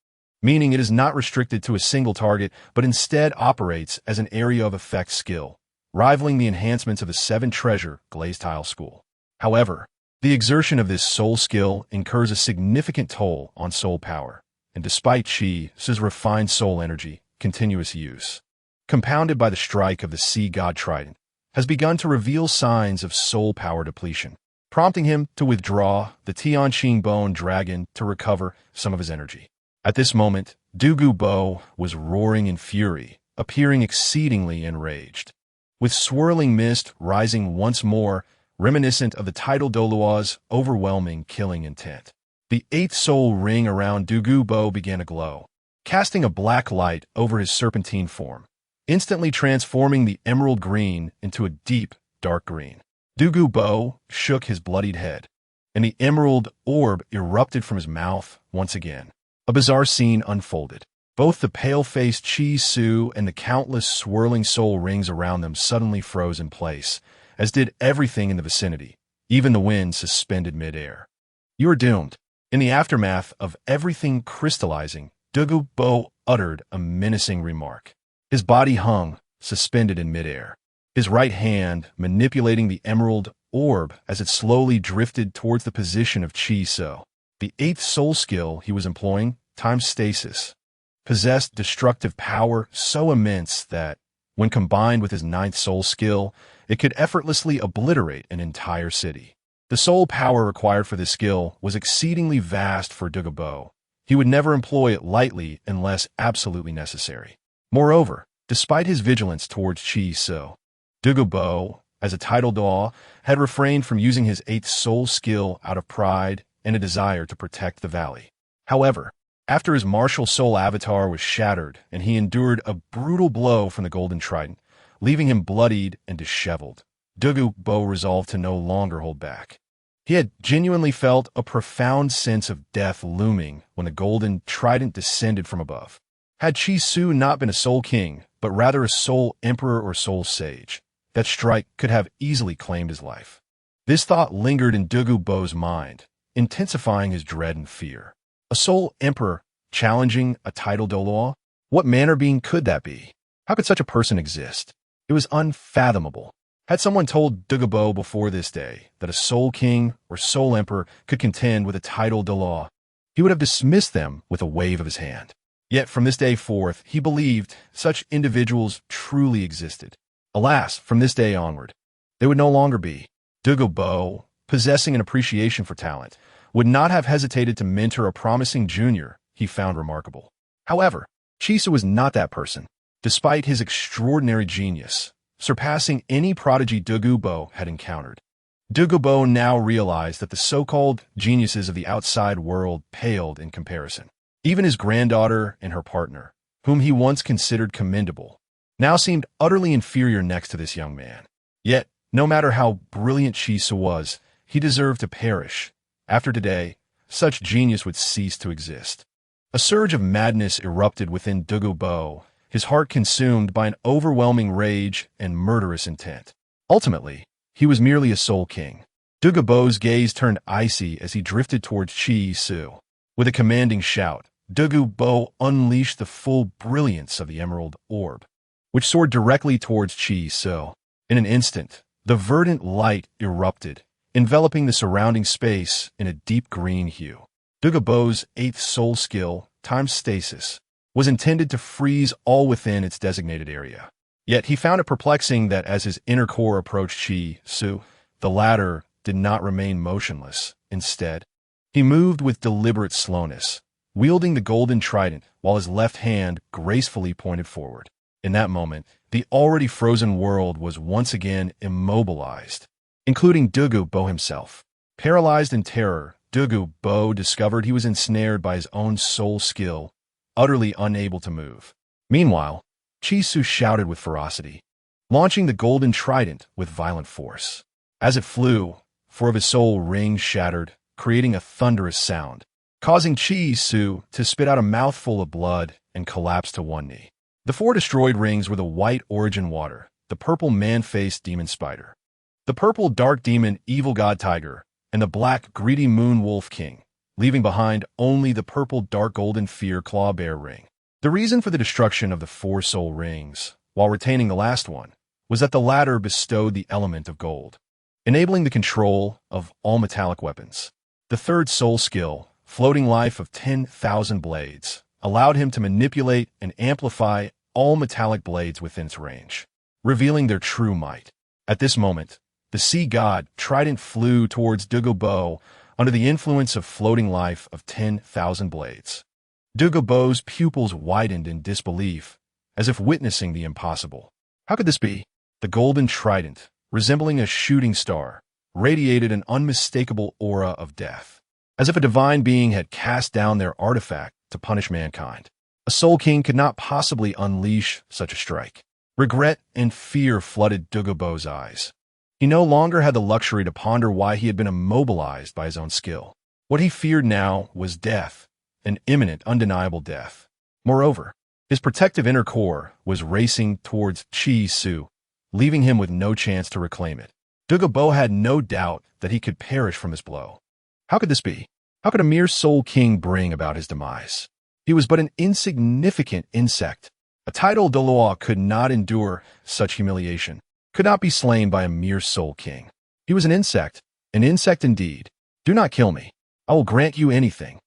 meaning it is not restricted to a single target, but instead operates as an area of effect skill, rivaling the enhancements of the 7 treasure glazed tile school. However, the exertion of this soul skill incurs a significant toll on soul power, and despite Chisu's refined soul energy, continuous use, compounded by the strike of the sea god trident, has begun to reveal signs of soul power depletion, prompting him to withdraw the Tianqing bone dragon to recover some of his energy. At this moment, Douluo Bo was roaring in fury, appearing exceedingly enraged, with swirling mist rising once more, reminiscent of the tidal Douluo's overwhelming killing intent. The 8th soul ring around Douluo Bo began to glow, casting a black light over his serpentine form, instantly transforming the emerald green into a deep, dark green. Douluo Bo shook his bloodied head, and the emerald orb erupted from his mouth once again. A bizarre scene unfolded. Both the pale-faced Chisu and the countless swirling soul rings around them suddenly froze in place, as did everything in the vicinity, even the wind suspended mid-air. You are doomed. In the aftermath of everything crystallizing, Douluo Bo uttered a menacing remark. His body hung, suspended in mid-air, his right hand manipulating the emerald orb as it slowly drifted towards the position of Chisu. The 8th soul skill he was employing, time stasis, possessed destructive power so immense that, when combined with his 9th soul skill, it could effortlessly obliterate an entire city. The soul power required for this skill was exceedingly vast for Douluo Bo. He would never employ it lightly unless absolutely necessary. Moreover, despite his vigilance towards Chisu, Douluo Bo, as a tidal Daw, had refrained from using his 8th soul skill out of pride and a desire to protect the valley. However, After his martial soul avatar was shattered and he endured a brutal blow from the golden trident, leaving him bloodied and disheveled, Douluo resolved to no longer hold back. He had genuinely felt a profound sense of death looming when the golden trident descended from above. Had Chi Su not been a soul king, but rather a soul emperor or soul sage, that strike could have easily claimed his life. This thought lingered in Douluo's mind, intensifying his dread and fear. A soul emperor challenging a title Douluo? What manner being could that be? How could such a person exist? It was unfathomable. Had someone told Douluo before this day that a soul king or soul emperor could contend with a title Douluo, he would have dismissed them with a wave of his hand. Yet from this day forth, he believed such individuals truly existed. Alas, from this day onward, they would no longer be. Douluo, possessing an appreciation for talent, would not have hesitated to mentor a promising junior he found remarkable. However, Chi Su was not that person, despite his extraordinary genius, surpassing any prodigy Douluo had encountered. Douluo now realized that the so-called geniuses of the outside world paled in comparison. Even his granddaughter and her partner, whom he once considered commendable, now seemed utterly inferior next to this young man. Yet, no matter how brilliant Chi Su was, he deserved to perish. After today, such genius would cease to exist. A surge of madness erupted within Douluo, his heart consumed by an overwhelming rage and murderous intent. Ultimately, he was merely a soul king. Douluo's gaze turned icy as he drifted towards Chi Su. With a commanding shout, Douluo unleashed the full brilliance of the emerald orb, which soared directly towards Chi Su. In an instant, the verdant light erupted, enveloping the surrounding space in a deep green hue. Douluo's eighth soul skill, time stasis, was intended to freeze all within its designated area. Yet he found it perplexing that as his inner core approached Chi Su, the latter did not remain motionless. Instead, he moved with deliberate slowness, wielding the golden trident while his left hand gracefully pointed forward. In that moment, the already frozen world was once again immobilized, including Douluo himself. Paralyzed in terror, Douluo discovered he was ensnared by his own soul skill, utterly unable to move. Meanwhile, Chi Su shouted with ferocity, launching the golden trident with violent force. As it flew, 4 of his soul rings shattered, creating a thunderous sound, causing Chi Su to spit out a mouthful of blood and collapse to one knee. The 4 destroyed rings were the white origin water, the purple man-faced demon spider, the purple dark demon evil god tiger, and the black greedy moon wolf king, leaving behind only the purple dark golden fear claw bear ring. The reason for the destruction of the 4 soul rings, while retaining the last one, was that the latter bestowed the element of gold, enabling the control of all metallic weapons. The 3rd soul skill, floating life of 10,000 blades, allowed him to manipulate and amplify all metallic blades within its range, revealing their true might. At this moment, the sea god trident flew towards Douluo under the influence of floating life of 10,000 blades. Douluo's pupils widened in disbelief, as if witnessing the impossible. How could this be? The golden trident, resembling a shooting star, radiated an unmistakable aura of death, as if a divine being had cast down their artifact to punish mankind. A soul king could not possibly unleash such a strike. Regret and fear flooded Douluo's eyes. He no longer had the luxury to ponder why he had been immobilized by his own skill. What he feared now was death, an imminent, undeniable death. Moreover, his protective inner core was racing towards Chi Su, leaving him with no chance to reclaim it. Douluo had no doubt that he could perish from this blow. How could this be? How could a mere soul king bring about his demise? He was but an insignificant insect. A title Douluo could not endure such humiliation, could not be slain by a mere soul king. He was an insect indeed. Do not kill me. I will grant you anything.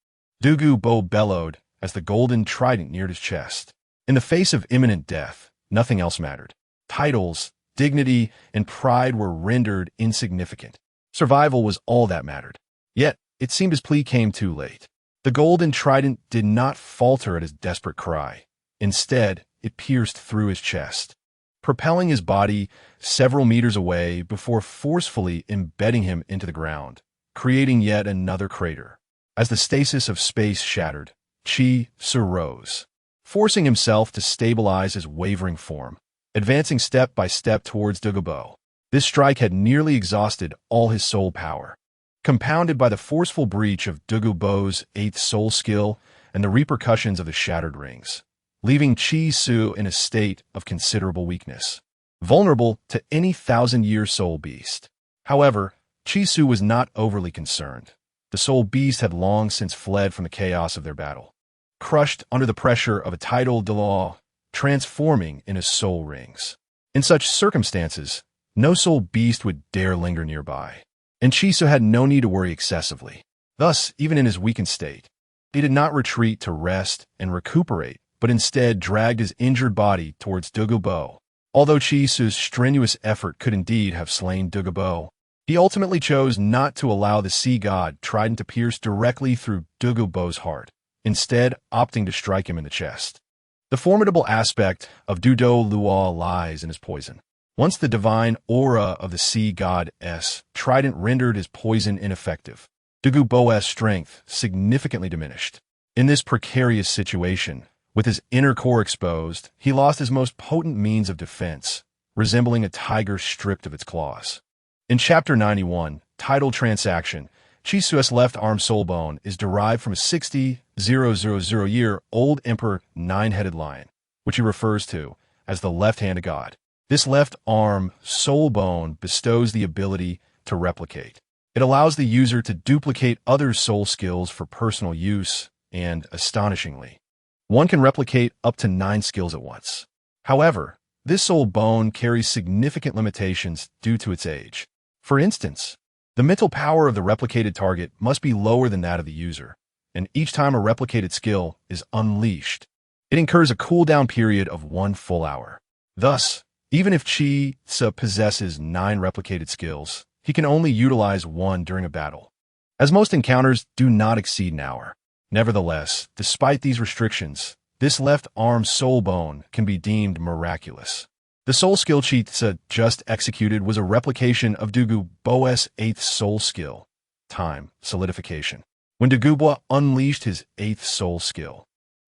Douluo bellowed as the golden trident neared his chest. In the face of imminent death, nothing else mattered. Titles, dignity, and pride were rendered insignificant. Survival was all that mattered. Yet, it seemed his plea came too late. The golden trident did not falter at his desperate cry. Instead, it pierced through his chest, propelling his body several meters away before forcefully embedding him into the ground, creating yet another crater. As the stasis of space shattered, Chi Su rose, forcing himself to stabilize his wavering form, advancing step by step towards Douluo. This strike had nearly exhausted all his soul power, compounded by the forceful breach of Douluo's 8th soul skill and the repercussions of the shattered rings, leaving Chi Su in a state of considerable weakness, vulnerable to any 1,000-year soul beast. However, Chi Su was not overly concerned. The soul beast had long since fled from the chaos of their battle, crushed under the pressure of a tidal Douluo, transforming into soul rings. In such circumstances, no soul beast would dare linger nearby, and Chi Su had no need to worry excessively. Thus, even in his weakened state, he did not retreat to rest and recuperate, but instead dragged his injured body towards Douluo. Although Chi Su's strenuous effort could indeed have slain Douluo, he ultimately chose not to allow the sea god trident to pierce directly through Douluo's heart, instead opting to strike him in the chest. The formidable aspect of Douluo lies in his poison. Once the divine aura of the sea god's trident rendered his poison ineffective, Douluo's strength significantly diminished. In this precarious situation, with his inner core exposed, he lost his most potent means of defense, resembling a tiger stripped of its claws. In Chapter 91, titled Transaction, Chi Su's left arm soul bone is derived from a 60,000-year-old emperor nine-headed lion, which he refers to as the left hand of God. This left arm soul bone bestows the ability to replicate. It allows the user to duplicate other soul skills for personal use, and, astonishingly, one can replicate up to 9 skills at once. However, this soul bone carries significant limitations due to its age. For instance, the mental power of the replicated target must be lower than that of the user, and each time a replicated skill is unleashed, it incurs a cooldown period of 1 full hour. Thus, even if Chi Su possesses 9 replicated skills, he can only utilize 1 during a battle, as most encounters do not exceed an hour. Nevertheless, despite these restrictions, this left arm soul bone can be deemed miraculous. The soul skill Chi Su just executed was a replication of Douluo's 8th soul skill, time solidification. When Douluo unleashed his 8th soul skill,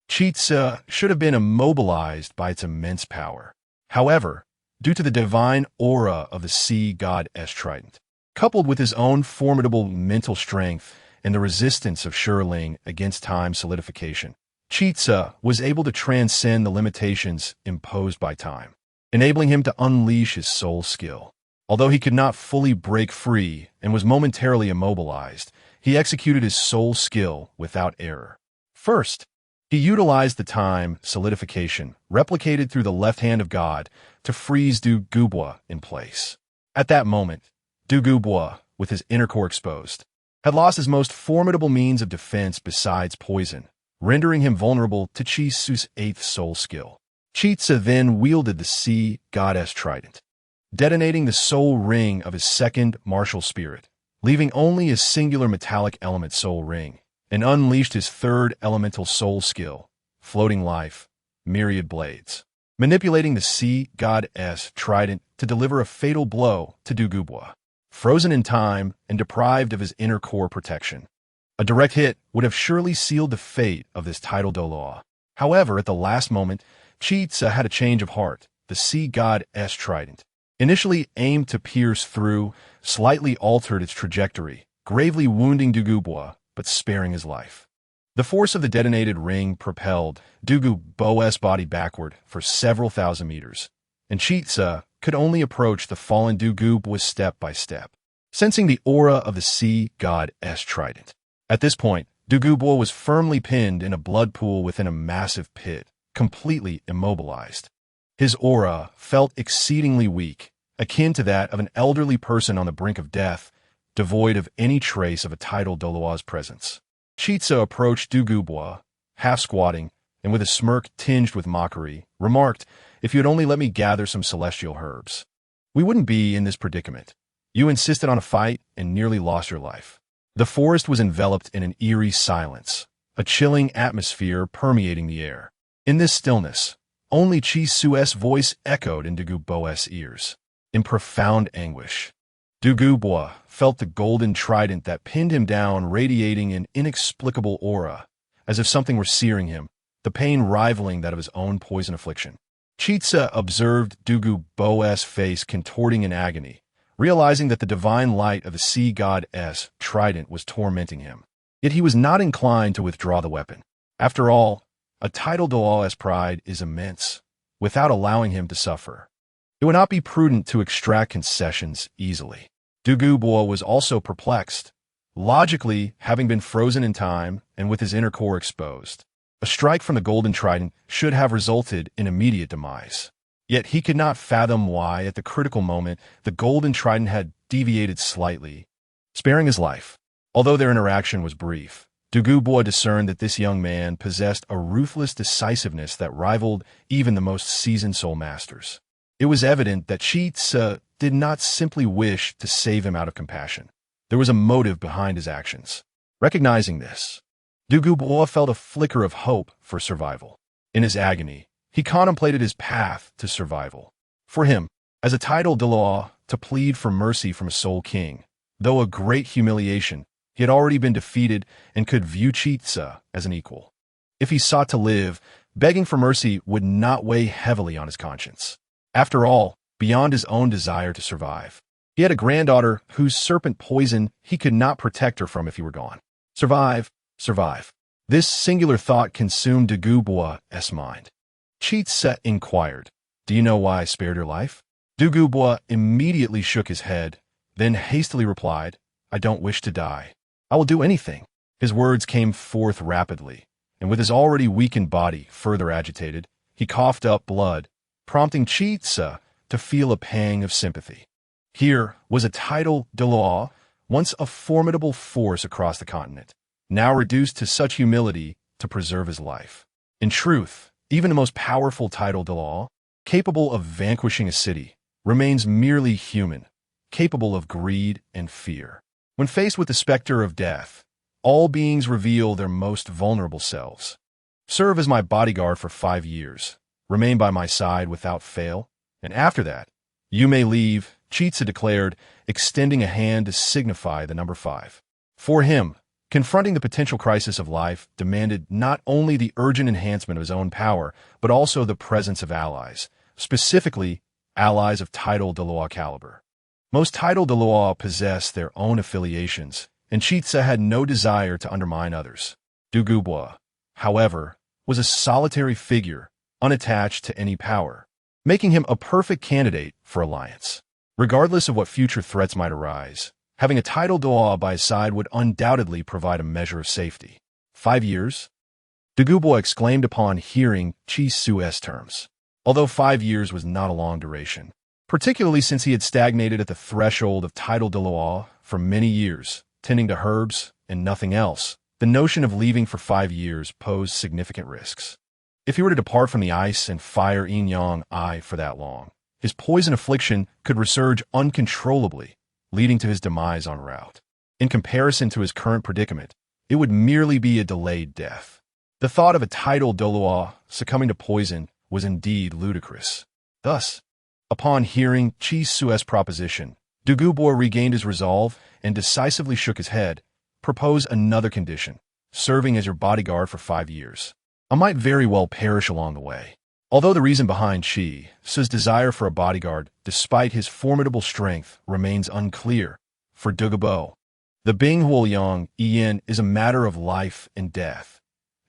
Chi Su should have been immobilized by its immense power. However, due to the divine aura of the sea god's trident, coupled with his own formidable mental strength and the resistance of Shurling against time solidification, Chi Su was able to transcend the limitations imposed by time, enabling him to unleash his soul skill. Although he could not fully break free and was momentarily immobilized, he executed his soul skill without error. First, he utilized the time solidification, replicated through the left hand of God, to freeze Douluo in place. At that moment, Douluo, with his inner core exposed, had lost his most formidable means of defense besides poison, rendering him vulnerable to Chi Su's 8th soul skill. Chi Su then wielded the sea god's trident, detonating the soul ring of his 2nd martial spirit, leaving only his singular metallic element soul ring, and unleashed his 3rd elemental soul skill, floating life, myriad blades, manipulating the sea god's trident to deliver a fatal blow to Douluo. Frozen in time and deprived of his inner core protection, a direct hit would have surely sealed the fate of this tidal Douluo. However, at the last moment, Chi Su had a change of heart. The sea god's trident, initially aimed to pierce through, slightly altered its trajectory, gravely wounding Douluo, but sparing his life. The force of the detonated ring propelled Douluo's body backward for several thousand meters, and Chi Su could only approach the fallen Douluo step by step, sensing the aura of the sea god's trident. At this point, Douluo was firmly pinned in a blood pool within a massive pit, completely immobilized. His aura felt exceedingly weak, akin to that of an elderly person on the brink of death, devoid of any trace of a tidal Douluo's presence. Chi Su approached Douluo, half squatting, and with a smirk tinged with mockery, remarked, "If you had only let me gather some celestial herbs, we wouldn't be in this predicament. You insisted on a fight and nearly lost your life." The forest was enveloped in an eerie silence, a chilling atmosphere permeating the air. In this stillness, only Chi Su's voice echoed in Douluo's ears, in profound anguish. Douluo felt the golden trident that pinned him down radiating an inexplicable aura, as if something were searing him, the pain rivaling that of his own poison affliction. Chitsa observed Douluo's face contorting in agony, realizing that the divine light of the sea god's trident was tormenting him. Yet he was not inclined to withdraw the weapon. After all, a title Douluo's pride is immense, without allowing him to suffer. It would not be prudent to extract concessions easily. Douluo was also perplexed, logically having been frozen in time and with his inner core exposed. A strike from the golden trident should have resulted in immediate demise. Yet he could not fathom why, at the critical moment, the golden trident had deviated slightly, sparing his life. Although their interaction was brief, Douluo discerned that this young man possessed a ruthless decisiveness that rivaled even the most seasoned soul masters. It was evident that Chitsa did not simply wish to save him out of compassion. There was a motive behind his actions. Recognizing this, Douluo felt a flicker of hope for survival. In his agony, he contemplated his path to survival. For him, as a title Douluo, to plead for mercy from a soul king, though a great humiliation, he had already been defeated and could view Chitsa as an equal. If he sought to live, begging for mercy would not weigh heavily on his conscience. After all, beyond his own desire to survive, he had a granddaughter whose serpent poison he could not protect her from if he were gone. Survive, survive. This singular thought consumed Douluo's mind. Chitsa inquired, "Do you know why I spared your life?" Douluo immediately shook his head, then hastily replied, "I don't wish to die. I will do anything." His words came forth rapidly, and with his already weakened body further agitated, he coughed up blood, prompting Chitsa to feel a pang of sympathy. Here was a title Douluo, once a formidable force across the continent, now reduced to such humility to preserve his life. In truth, even the most powerful title Douluo, capable of vanquishing a city, remains merely human, capable of greed and fear. When faced with the specter of death, all beings reveal their most vulnerable selves. Serve as my bodyguard for 5 years, remain by my side without fail, and after that, you may leave, Chitsa declared, extending a hand to signify the number 5. For him, confronting the potential crisis of life demanded not only the urgent enhancement of his own power, but also the presence of allies, specifically allies of title Douluo caliber. Most title Douluo possess their own affiliations, and Chitsa had no desire to undermine others. Douluo, however, was a solitary figure, unattached to any power, making him a perfect candidate for alliance. Regardless of what future threats might arise, having a title Douluo by his side would undoubtedly provide a measure of safety. 5 years? Douluo exclaimed upon hearing Chitsa's terms. Although 5 years was not a long duration, particularly since he had stagnated at the threshold of title Douluo for many years, tending to herbs and nothing else, the notion of leaving for 5 years posed significant risks. If he were to depart from the ice and fire yin-yang for that long, his poison affliction could resurge uncontrollably, leading to his demise en route. In comparison to his current predicament, it would merely be a delayed death. The thought of a title Douluo succumbing to poison was indeed ludicrous. Thus, upon hearing Chitsa's proposition, Douluo regained his resolve and decisively shook his head. "Propose another condition, serving as your bodyguard for 5 years. I might very well perish along the way." Although the reason behind Chitsa's desire for a bodyguard, despite his formidable strength, remains unclear, for Douluo, the Binghuoyang Yin is a matter of life and death,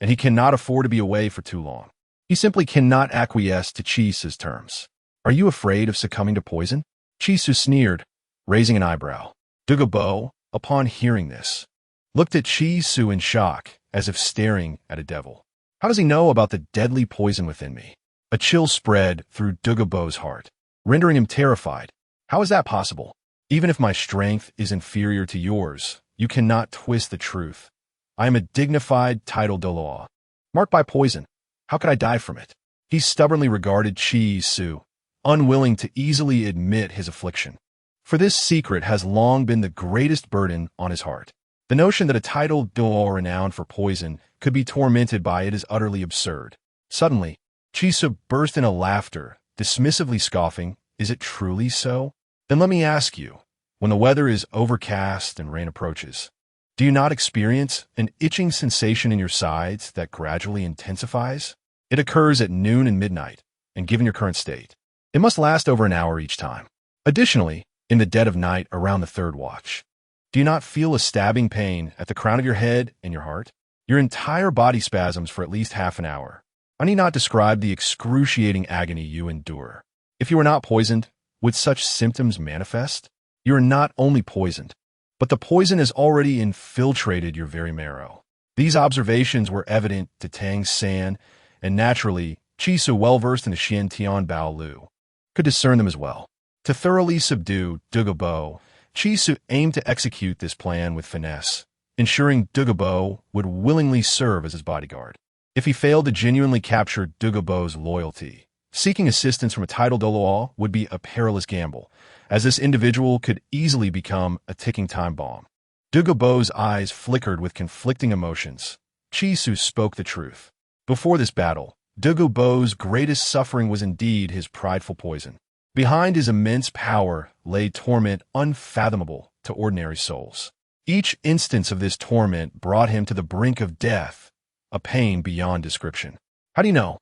and he cannot afford to be away for too long. He simply cannot acquiesce to Chitsa's terms. "Are you afraid of succumbing to poison?" Chitsa sneered, raising an eyebrow. Douluo, upon hearing this, looked at Chitsa in shock, as if staring at a devil. "How does he know about the deadly poison within me?" A chill spread through Douluo's heart, rendering him terrified. "How is that possible? Even if my strength is inferior to yours, you cannot twist the truth. I am a dignified title Douluo, marked by poison. How could I die from it?" He stubbornly regarded Chitsa, unwilling to easily admit his affliction. For this secret has long been the greatest burden on his heart. The notion that a title Douluo renowned for poison could be tormented by it is utterly absurd. Suddenly, Chitsa burst into laughter, dismissively scoffing, "Is it truly so? Then let me ask you, when the weather is overcast and rain approaches, do Do you not experience an itching sensation in your sides that gradually intensifies? It occurs at noon and midnight, and given your current state, it must last over an hour each time. Additionally, in the dead of night around the third watch, do you not feel a stabbing pain at the crown of your head and your heart? Your entire body spasms for at least half an hour. I need not describe the excruciating agony you endure. If you were not poisoned, would such symptoms manifest? You are not only poisoned, but the poison has already infiltrated your very marrow. These observations were evident to Tang San, and naturally, Chisu, well-versed in the Xian Tian Bao Lu, could discern them as well. To thoroughly subdue Douluo, Chisu aimed to execute this plan with finesse, ensuring Douluo would willingly serve as his bodyguard. If he failed to genuinely capture Douluo's loyalty, seeking assistance from a titled Douluo would be a perilous gamble, as this individual could easily become a ticking time bomb. Douluo's eyes flickered with conflicting emotions. Chisu spoke the truth. Before this battle, Douluo's greatest suffering was indeed his prideful poison. Behind his immense power lay torment unfathomable to ordinary souls. Each instance of this torment brought him to the brink of death, a pain beyond description. "How do you know?"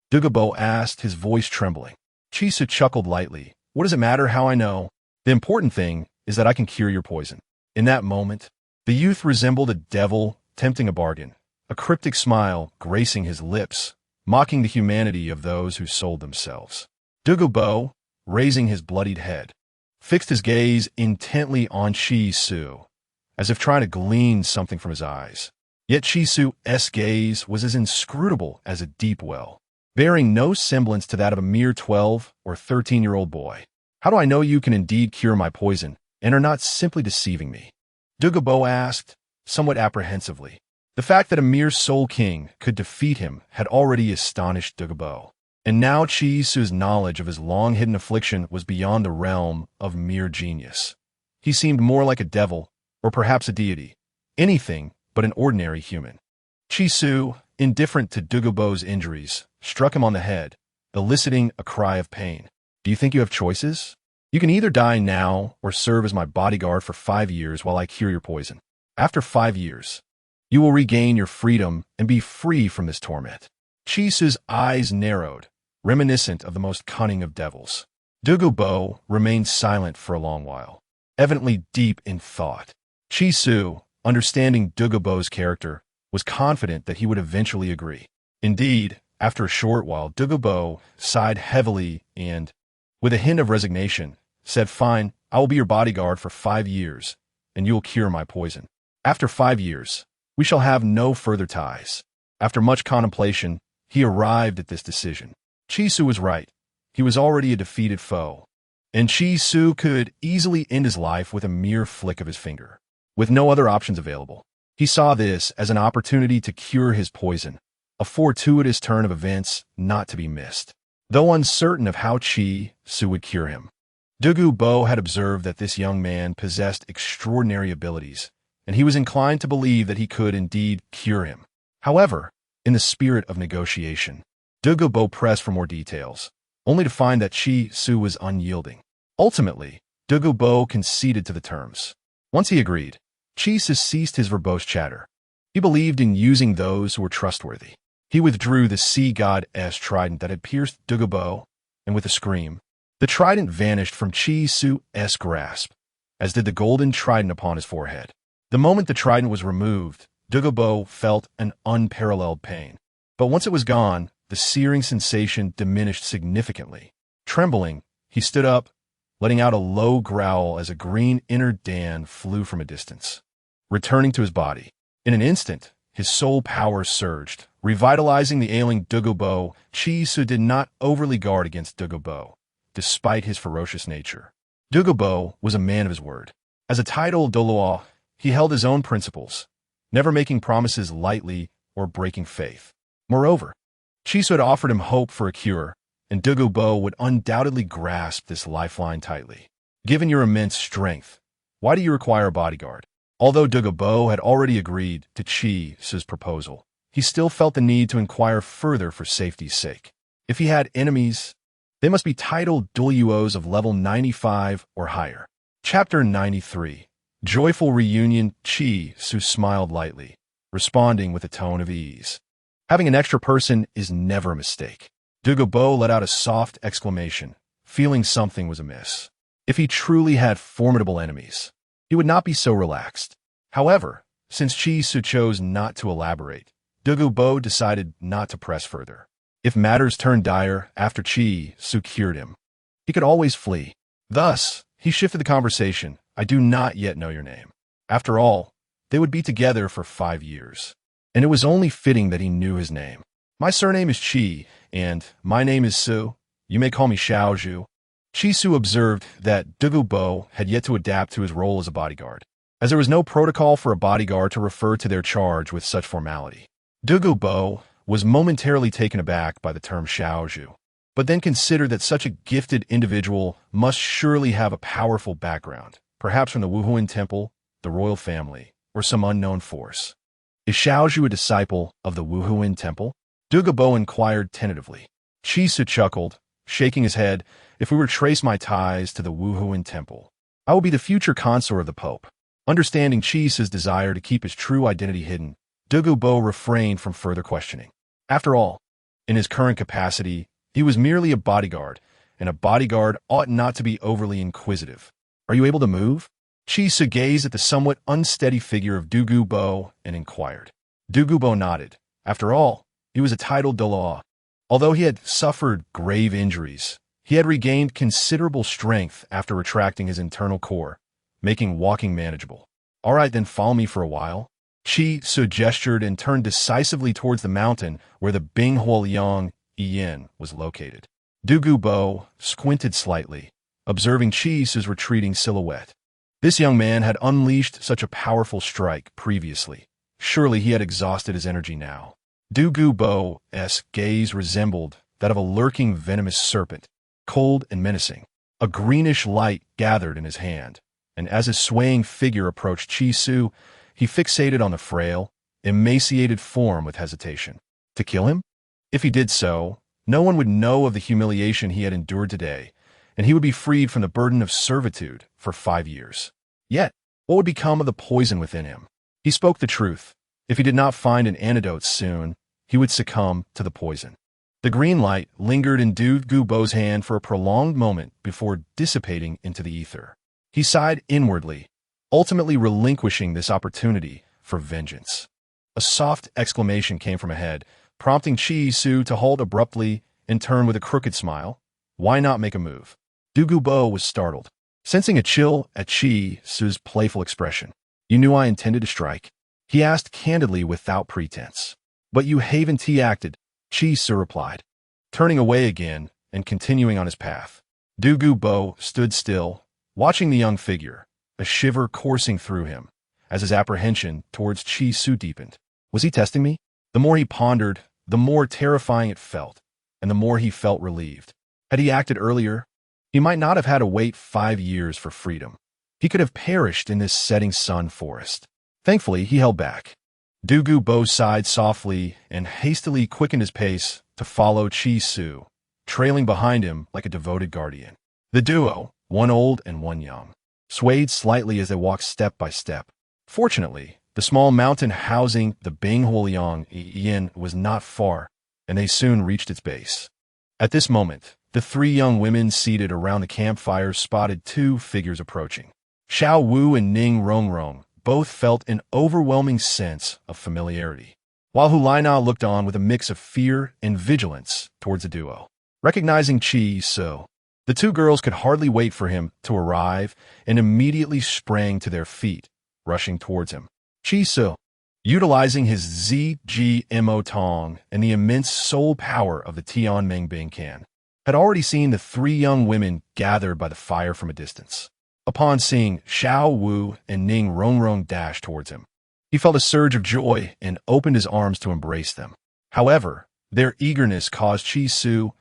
Douluo asked, his voice trembling. Chisu chuckled lightly. "What does it matter how I know? The important thing is that I can cure your poison." In that moment, the youth resembled a devil tempting a bargain, a cryptic smile gracing his lips, mocking the humanity of those who sold themselves. Douluo, raising his bloodied head, fixed his gaze intently on Chisu, as if trying to glean something from his eyes. Yet Chisu's gaze was as inscrutable as a deep well, bearing no semblance to that of a mere 12 or 13-year-old boy. "How do I know you can indeed cure my poison and are not simply deceiving me?" Douluo asked, somewhat apprehensively. The fact that a mere soul king could defeat him had already astonished Douluo, and now Chisu's knowledge of his long-hidden affliction was beyond the realm of mere genius. He seemed more like a devil, or perhaps a deity, anything but an ordinary human. Chisu, indifferent to Douluo's injuries, struck him on the head, eliciting a cry of pain. "Do you think you have choices? You can either die now or serve as my bodyguard for 5 years while I cure your poison. After 5 years, you will regain your freedom and be free from this torment." Chisu's eyes narrowed, reminiscent of the most cunning of devils. Douluo remained silent for a long while, evidently deep in thought. Chisu, understanding Douluo's character, was confident that he would eventually agree. Indeed, after a short while, Douluo sighed heavily and, with a hint of resignation, said, "Fine, I will be your bodyguard for 5 years, and you will cure my poison. After 5 years, we shall have no further ties." After much contemplation, he arrived at this decision. Chisu was right. He was already a defeated foe, and Chisu could easily end his life with a mere flick of his finger, with no other options available. He saw this as an opportunity to cure his poison, a fortuitous turn of events not to be missed. Though uncertain of how Chisu would cure him, Douluo had observed that this young man possessed extraordinary abilities, and he was inclined to believe that he could indeed cure him. However, in the spirit of negotiation, Douluo pressed for more details, only to find that Chisu was unyielding. Ultimately, Douluo conceded to the terms. Once he agreed, Chisu ceased his verbose chatter. He believed in using those who were trustworthy. He withdrew the sea god's trident that had pierced Douluo, and with a scream, the trident vanished from Chisu's grasp, as did the golden trident upon his forehead. The moment the trident was removed, Douluo felt an unparalleled pain. But once it was gone, the searing sensation diminished significantly. Trembling, he stood up, letting out a low growl as a green inner Dan flew from a distance. Returning to his body, in an instant, his soul power surged, revitalizing the ailing Douluo. Chisu did not overly guard against Douluo, despite his ferocious nature. Douluo was a man of his word. As a titled Douluo, he held his own principles, never making promises lightly or breaking faith. Moreover, Chisu had offered him hope for a cure, and Douluo would undoubtedly grasp this lifeline tightly. "Given your immense strength, why do you require a bodyguard?" Although Douluo had already agreed to Chisu's proposal, he still felt the need to inquire further for safety's sake. If he had enemies, they must be titled Douluos of level 95 or higher. Chapter 93. Joyful reunion, Chi-Su smiled lightly, responding with a tone of ease. Having an extra person is never a mistake. Douluo let out a soft exclamation, feeling something was amiss. If he truly had formidable enemies, he would not be so relaxed. However, since Chi-Su chose not to elaborate, Douluo decided not to press further. If matters turned dire after Chi-Su cured him, he could always flee. Thus, he shifted the conversation. I do not yet know your name. After all, they would be together for 5 years, and it was only fitting that he knew his name. My surname is Chi, and my name is Su. You may call me Xiaozhu. Chi-Su observed that Douluo had yet to adapt to his role as a bodyguard, as there was no protocol for a bodyguard to refer to their charge with such formality. Douluo was momentarily taken aback by the term Xiaozhu, but then considered that such a gifted individual must surely have a powerful background, perhaps from the Wuhuan Temple, the royal family, or some unknown force. Is Xiaozhu a disciple of the Wuhuan Temple? Douluo inquired tentatively. Chi-Su chuckled, shaking his head. If we were to trace my ties to the Wuhuan Temple, I will be the future consort of the Pope. Understanding Chi-Su's desire to keep his true identity hidden, Douluo refrained from further questioning. After all, in his current capacity, he was merely a bodyguard, and a bodyguard ought not to be overly inquisitive. Are you able to move? Chi-Su gazed at the somewhat unsteady figure of Douluo and inquired. Douluo nodded. After all, he was a titled Douluo. Although he had suffered grave injuries, he had regained considerable strength after retracting his internal core, making walking manageable. All right, then follow me for a while. Chi-Su gestured and turned decisively towards the mountain where the Binghuoliang Yin was located. Douluo squinted slightly, observing Chi-Su's retreating silhouette. This young man had unleashed such a powerful strike previously. Surely he had exhausted his energy now. Douluo's gaze resembled that of a lurking venomous serpent, cold and menacing. A greenish light gathered in his hand, and as his swaying figure approached Chi-Su, he fixated on the frail, emaciated form with hesitation. To kill him? If he did so, no one would know of the humiliation he had endured today, and he would be freed from the burden of servitude for 5 years. Yet, what would become of the poison within him? He spoke the truth. If he did not find an antidote soon, he would succumb to the poison. The green light lingered in Douluo's hand for a prolonged moment before dissipating into the ether. He sighed inwardly, ultimately relinquishing this opportunity for vengeance. A soft exclamation came from ahead, prompting Chi-Su to halt abruptly and turn with a crooked smile. Why not make a move? Douluo was startled, sensing a chill at Chi-Su's playful expression. You knew I intended to strike? He asked candidly without pretense. But you haven't acted, Chi-Su replied, turning away again and continuing on his path. Douluo stood still, watching the young figure, a shiver coursing through him, as his apprehension towards Chi-Su deepened. Was he testing me? The more he pondered, the more terrifying it felt, and the more he felt relieved. Had he acted earlier, he might not have had to wait 5 years for freedom. He could have perished in this setting sun forest. Thankfully, he held back. Douluo sighed softly and hastily quickened his pace to follow Chi-Su, trailing behind him like a devoted guardian. The duo, one old and one young, swayed slightly as they walked step by step. Fortunately, the small mountain housing the Binghuoliang Yin was not far, and they soon reached its base. At this moment, the 3 young women seated around the campfire spotted 2 figures approaching. Xiao Wu and Ning Rongrong both felt an overwhelming sense of familiarity, while Hulaina looked on with a mix of fear and vigilance towards the duo. Recognizing Chi-Su, the 2 girls could hardly wait for him to arrive and immediately sprang to their feet, rushing towards him. Chi-Su, utilizing his ZGMO Tong and the immense soul power of the Tianmeng Bingcan, had already seen the 3 young women gathered by the fire from a distance. Upon seeing Xiao Wu and Ning Rongrong dash towards him, he felt a surge of joy and opened his arms to embrace them. However, their eagerness caused Chi-Su,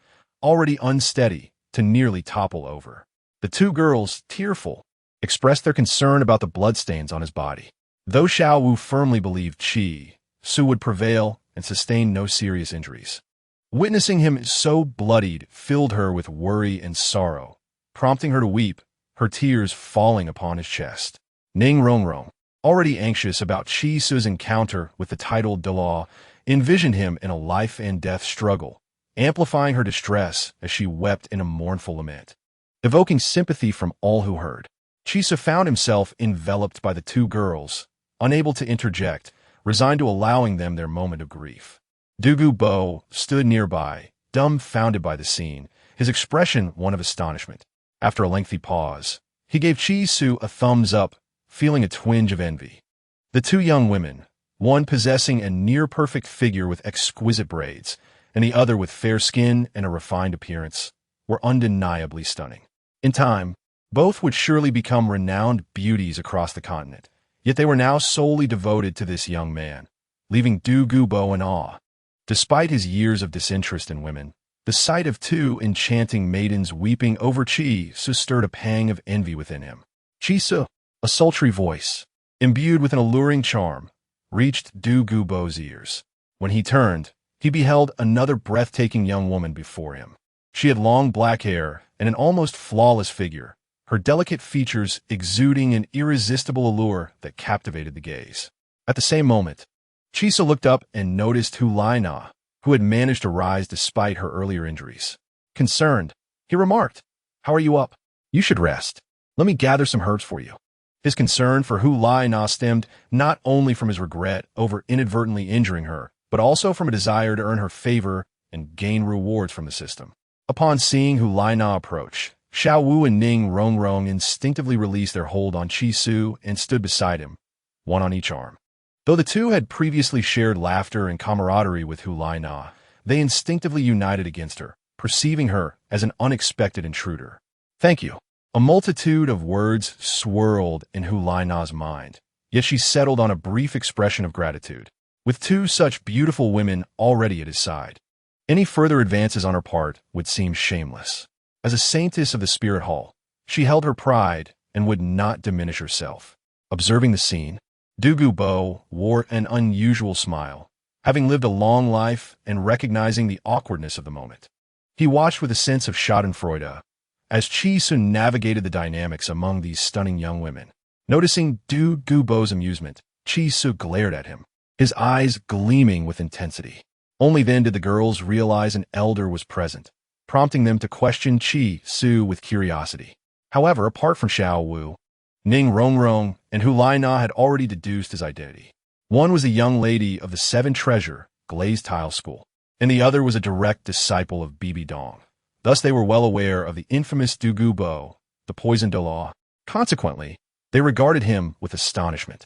already unsteady, to nearly topple over. The 2 girls, tearful, expressed their concern about the bloodstains on his body. Though Xiao Wu firmly believed Chi-Su would prevail and sustain no serious injuries, witnessing him so bloodied filled her with worry and sorrow, prompting her to weep, her tears falling upon his chest. Ning Rongrong, already anxious about Chi Su's encounter with the titled Douluo, envisioned him in a life-and-death struggle, amplifying her distress as she wept in a mournful lament. Evoking sympathy from all who heard, Chi Su found himself enveloped by the two girls, unable to interject, resigned to allowing them their moment of grief. Douluo stood nearby, dumbfounded by the scene, his expression one of astonishment. After a lengthy pause, he gave Chi Su a thumbs up, feeling a twinge of envy. The two young women, one possessing a near-perfect figure with exquisite braids, and the other with fair skin and a refined appearance, were undeniably stunning. In time, both would surely become renowned beauties across the continent, yet they were now solely devoted to this young man, leaving Douluo in awe. Despite his years of disinterest in women, the sight of two enchanting maidens weeping over Chi Su stirred a pang of envy within him. Chi Su, a sultry voice, imbued with an alluring charm, reached Douluo's ears. When he turned, he beheld another breathtaking young woman before him. She had long black hair and an almost flawless figure, her delicate features exuding an irresistible allure that captivated the gaze. At the same moment, Chi Su looked up and noticed Hulaina, who had managed to rise despite her earlier injuries. Concerned, he remarked, "How are you up? You should rest. Let me gather some herbs for you." His concern for Hulaina stemmed not only from his regret over inadvertently injuring her, but also from a desire to earn her favor and gain rewards from the system. Upon seeing Hulaina approach, Xiao Wu and Ning Rongrong instinctively released their hold on Chi Su and stood beside him, one on each arm. Though the two had previously shared laughter and camaraderie with Hulaina, they instinctively united against her, perceiving her as an unexpected intruder. "Thank you." A multitude of words swirled in Hulaina's mind, yet she settled on a brief expression of gratitude. With two such beautiful women already at his side, any further advances on her part would seem shameless. As a saintess of the spirit hall, she held her pride and would not diminish herself. Observing the scene, Douluo wore an unusual smile, having lived a long life and recognizing the awkwardness of the moment. He watched with a sense of schadenfreude as Chi Su navigated the dynamics among these stunning young women. Noticing Douluo's amusement, Chi Su glared at him, his eyes gleaming with intensity. Only then did the girls realize an elder was present, prompting them to question Chi Su with curiosity. However, apart from Xiao Wu, Ning Rongrong and Hulaina had already deduced his identity. One was a young lady of the Seven Treasure Glazed Tile School, and the other was a direct disciple of Bibi Dong. Thus they were well aware of the infamous Douluo, the poisoned Douluo. Consequently, they regarded him with astonishment.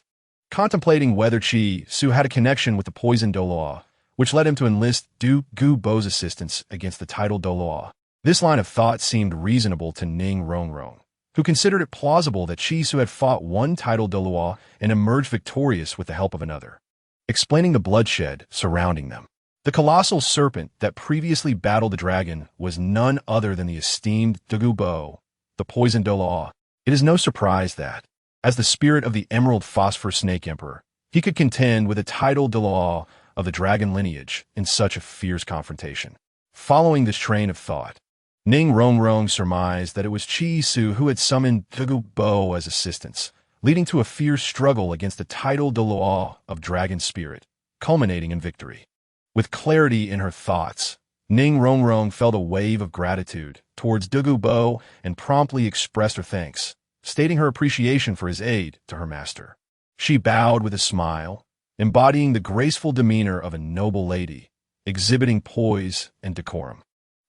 Contemplating whether Chi Su had a connection with the poisoned Douluo, which led him to enlist Douluo's assistance against the titled Douluo. This line of thought seemed reasonable to Ning Rongrong, who considered it plausible that Chi Su had fought one titled Douluo and emerged victorious with the help of another. Explaining the bloodshed surrounding them, the colossal serpent that previously battled the dragon was none other than the esteemed Douluo, the poisoned Douluo. It is no surprise that, as the spirit of the Emerald Phosphor Snake Emperor, he could contend with a titled Douluo of the dragon lineage in such a fierce confrontation. Following this train of thought, Ning Rongrong surmised that it was Chi Su who had summoned Douluo as assistance, leading to a fierce struggle against the titled Douluo of dragon spirit, culminating in victory. With clarity in her thoughts, Ning Rongrong felt a wave of gratitude towards Douluo and promptly expressed her thanks, stating her appreciation for his aid to her master. She bowed with a smile, embodying the graceful demeanor of a noble lady, exhibiting poise and decorum.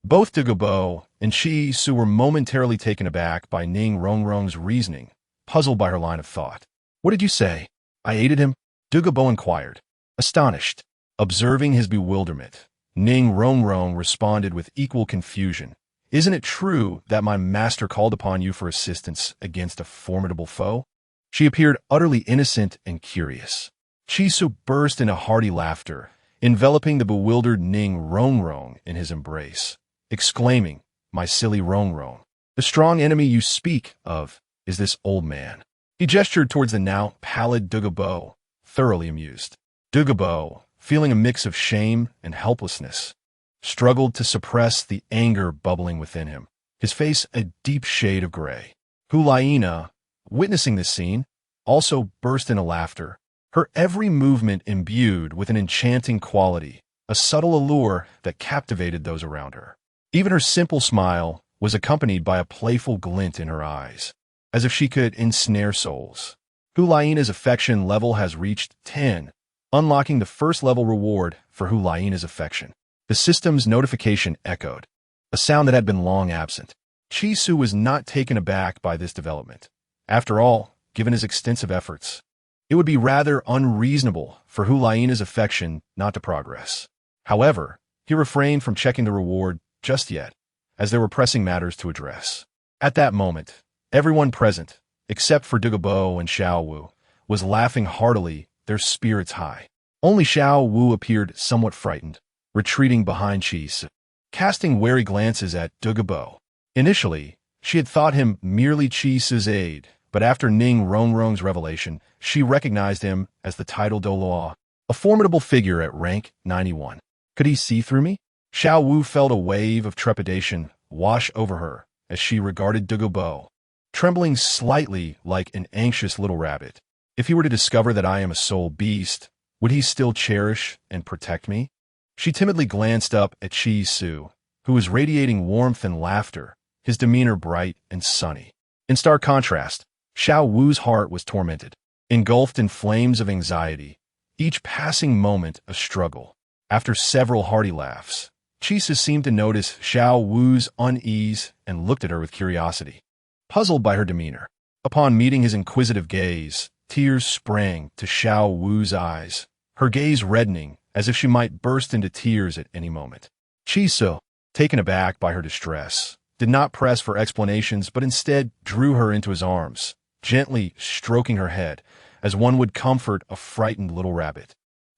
Both Douluo and Chi Su were momentarily taken aback by Ning Rongrong's reasoning, puzzled by her line of thought. "What did you say? I aided him?" Douluo inquired, astonished. Observing his bewilderment, Ning Rongrong responded with equal confusion. "Isn't it true that my master called upon you for assistance against a formidable foe?" She appeared utterly innocent and curious. Chi Su burst into hearty laughter, enveloping the bewildered Ning Rongrong in his embrace, exclaiming, "My silly Rongrong, the strong enemy you speak of is this old man." He gestured towards the now pallid Douluo, thoroughly amused. Douluo, feeling a mix of shame and helplessness, struggled to suppress the anger bubbling within him, his face a deep shade of gray. Hulaina, witnessing this scene, also burst into laughter, her every movement imbued with an enchanting quality, a subtle allure that captivated those around her. Even her simple smile was accompanied by a playful glint in her eyes, as if she could ensnare souls. Hulaina's affection level has reached 10, unlocking the first level reward for Hulaina's affection. The system's notification echoed, a sound that had been long absent. Chisu was not taken aback by this development. After all, given his extensive efforts, it would be rather unreasonable for Hulaina's affection not to progress. However, he refrained from checking the reward just yet, as there were pressing matters to address. At that moment, everyone present, except for Douluo and Xiao Wu, was laughing heartily, their spirits high. Only Xiao Wu appeared somewhat frightened, retreating behind Chisu, casting wary glances at Douluo. Initially, she had thought him merely Chisu's aide, but after Ning Rongrong's revelation, she recognized him as the titled Douluo, a formidable figure at rank 91. Could he see through me? Xiao Wu felt a wave of trepidation wash over her as she regarded Douluo, trembling slightly like an anxious little rabbit. If he were to discover that I am a soul beast, would he still cherish and protect me? She timidly glanced up at Chisu, who was radiating warmth and laughter, his demeanor bright and sunny. In stark contrast, Xiao Wu's heart was tormented, engulfed in flames of anxiety, each passing moment a struggle. After several hearty laughs, Chisu seemed to notice Xiao Wu's unease and looked at her with curiosity, puzzled by her demeanor. Upon meeting his inquisitive gaze, tears sprang to Xiao Wu's eyes, her gaze reddening as if she might burst into tears at any moment. Chisu, taken aback by her distress, did not press for explanations but instead drew her into his arms, gently stroking her head as one would comfort a frightened little rabbit.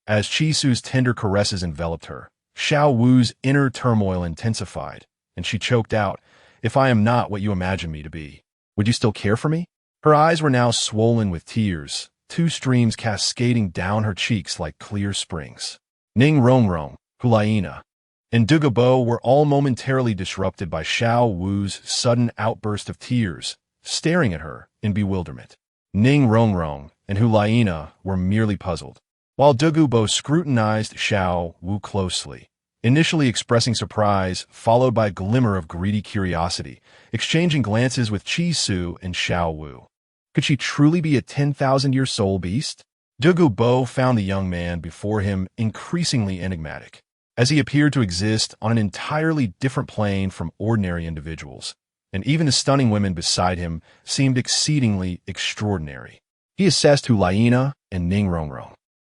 As Chisu's tender caresses enveloped her, Xiao Wu's inner turmoil intensified, and she choked out, "If I am not what you imagine me to be, would you still care for me?" Her eyes were now swollen with tears, two streams cascading down her cheeks like clear springs. Ning Rongrong, Hulaina, and Douluo were all momentarily disrupted by Xiao Wu's sudden outburst of tears, staring at her in bewilderment. Ning Rongrong and Hulaina were merely puzzled, while Douluo scrutinized Xiao Wu closely, initially expressing surprise, followed by a glimmer of greedy curiosity, exchanging glances with Chisu and Xiao Wu. Could she truly be a 10,000-year soul beast? Douluo found the young man before him increasingly enigmatic, as he appeared to exist on an entirely different plane from ordinary individuals, and even the stunning women beside him seemed exceedingly extraordinary. He assessed Hulaina and Ning Rongrong,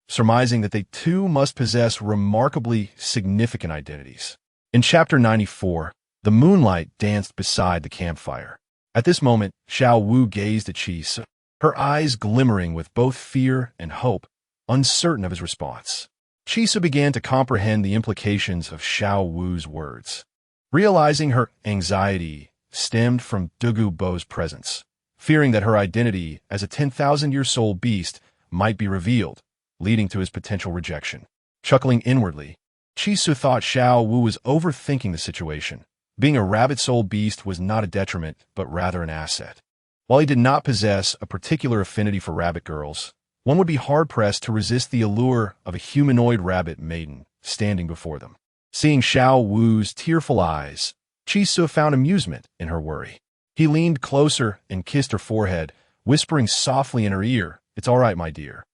surmising that they too must possess remarkably significant identities. In Chapter 94, the moonlight danced beside the campfire. At this moment, Xiao Wu gazed at Chisu, her eyes glimmering with both fear and hope, uncertain of his response. Chisu began to comprehend the implications of Xiao Wu's words. Realizing her anxiety stemmed from Douluo's presence, fearing that her identity as a 10,000-year soul beast might be revealed, leading to his potential rejection. Chuckling inwardly, Chisu thought Xiao Wu was overthinking the situation. Being a rabbit soul beast was not a detriment, but rather an asset. While he did not possess a particular affinity for rabbit girls, one would be hard-pressed to resist the allure of a humanoid rabbit maiden standing before them. Seeing Xiao Wu's tearful eyes, Chisu found amusement in her worry. He leaned closer and kissed her forehead, whispering softly in her ear, "It's all right, my dear.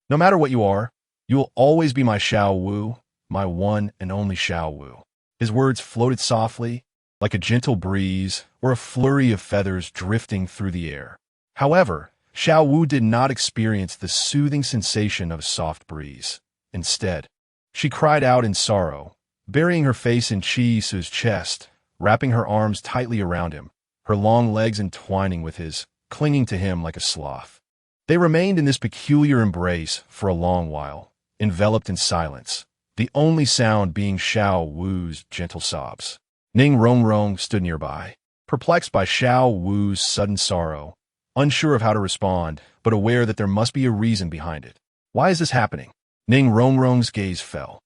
No matter what you are, you will always be my Xiao Wu, my one and only Xiao Wu." His words floated softly, like a gentle breeze or a flurry of feathers drifting through the air. However, Xiao Wu did not experience the soothing sensation of a soft breeze. Instead, she cried out in sorrow, burying her face in Chisu's chest, wrapping her arms tightly around him, her long legs entwining with his, clinging to him like a sloth. They remained in this peculiar embrace for a long while, enveloped in silence, the only sound being Xiao Wu's gentle sobs. Ning Rongrong stood nearby, perplexed by Xiao Wu's sudden sorrow, unsure of how to respond, but aware that there must be a reason behind it. Why is this happening? Ning Rongrong's gaze fell,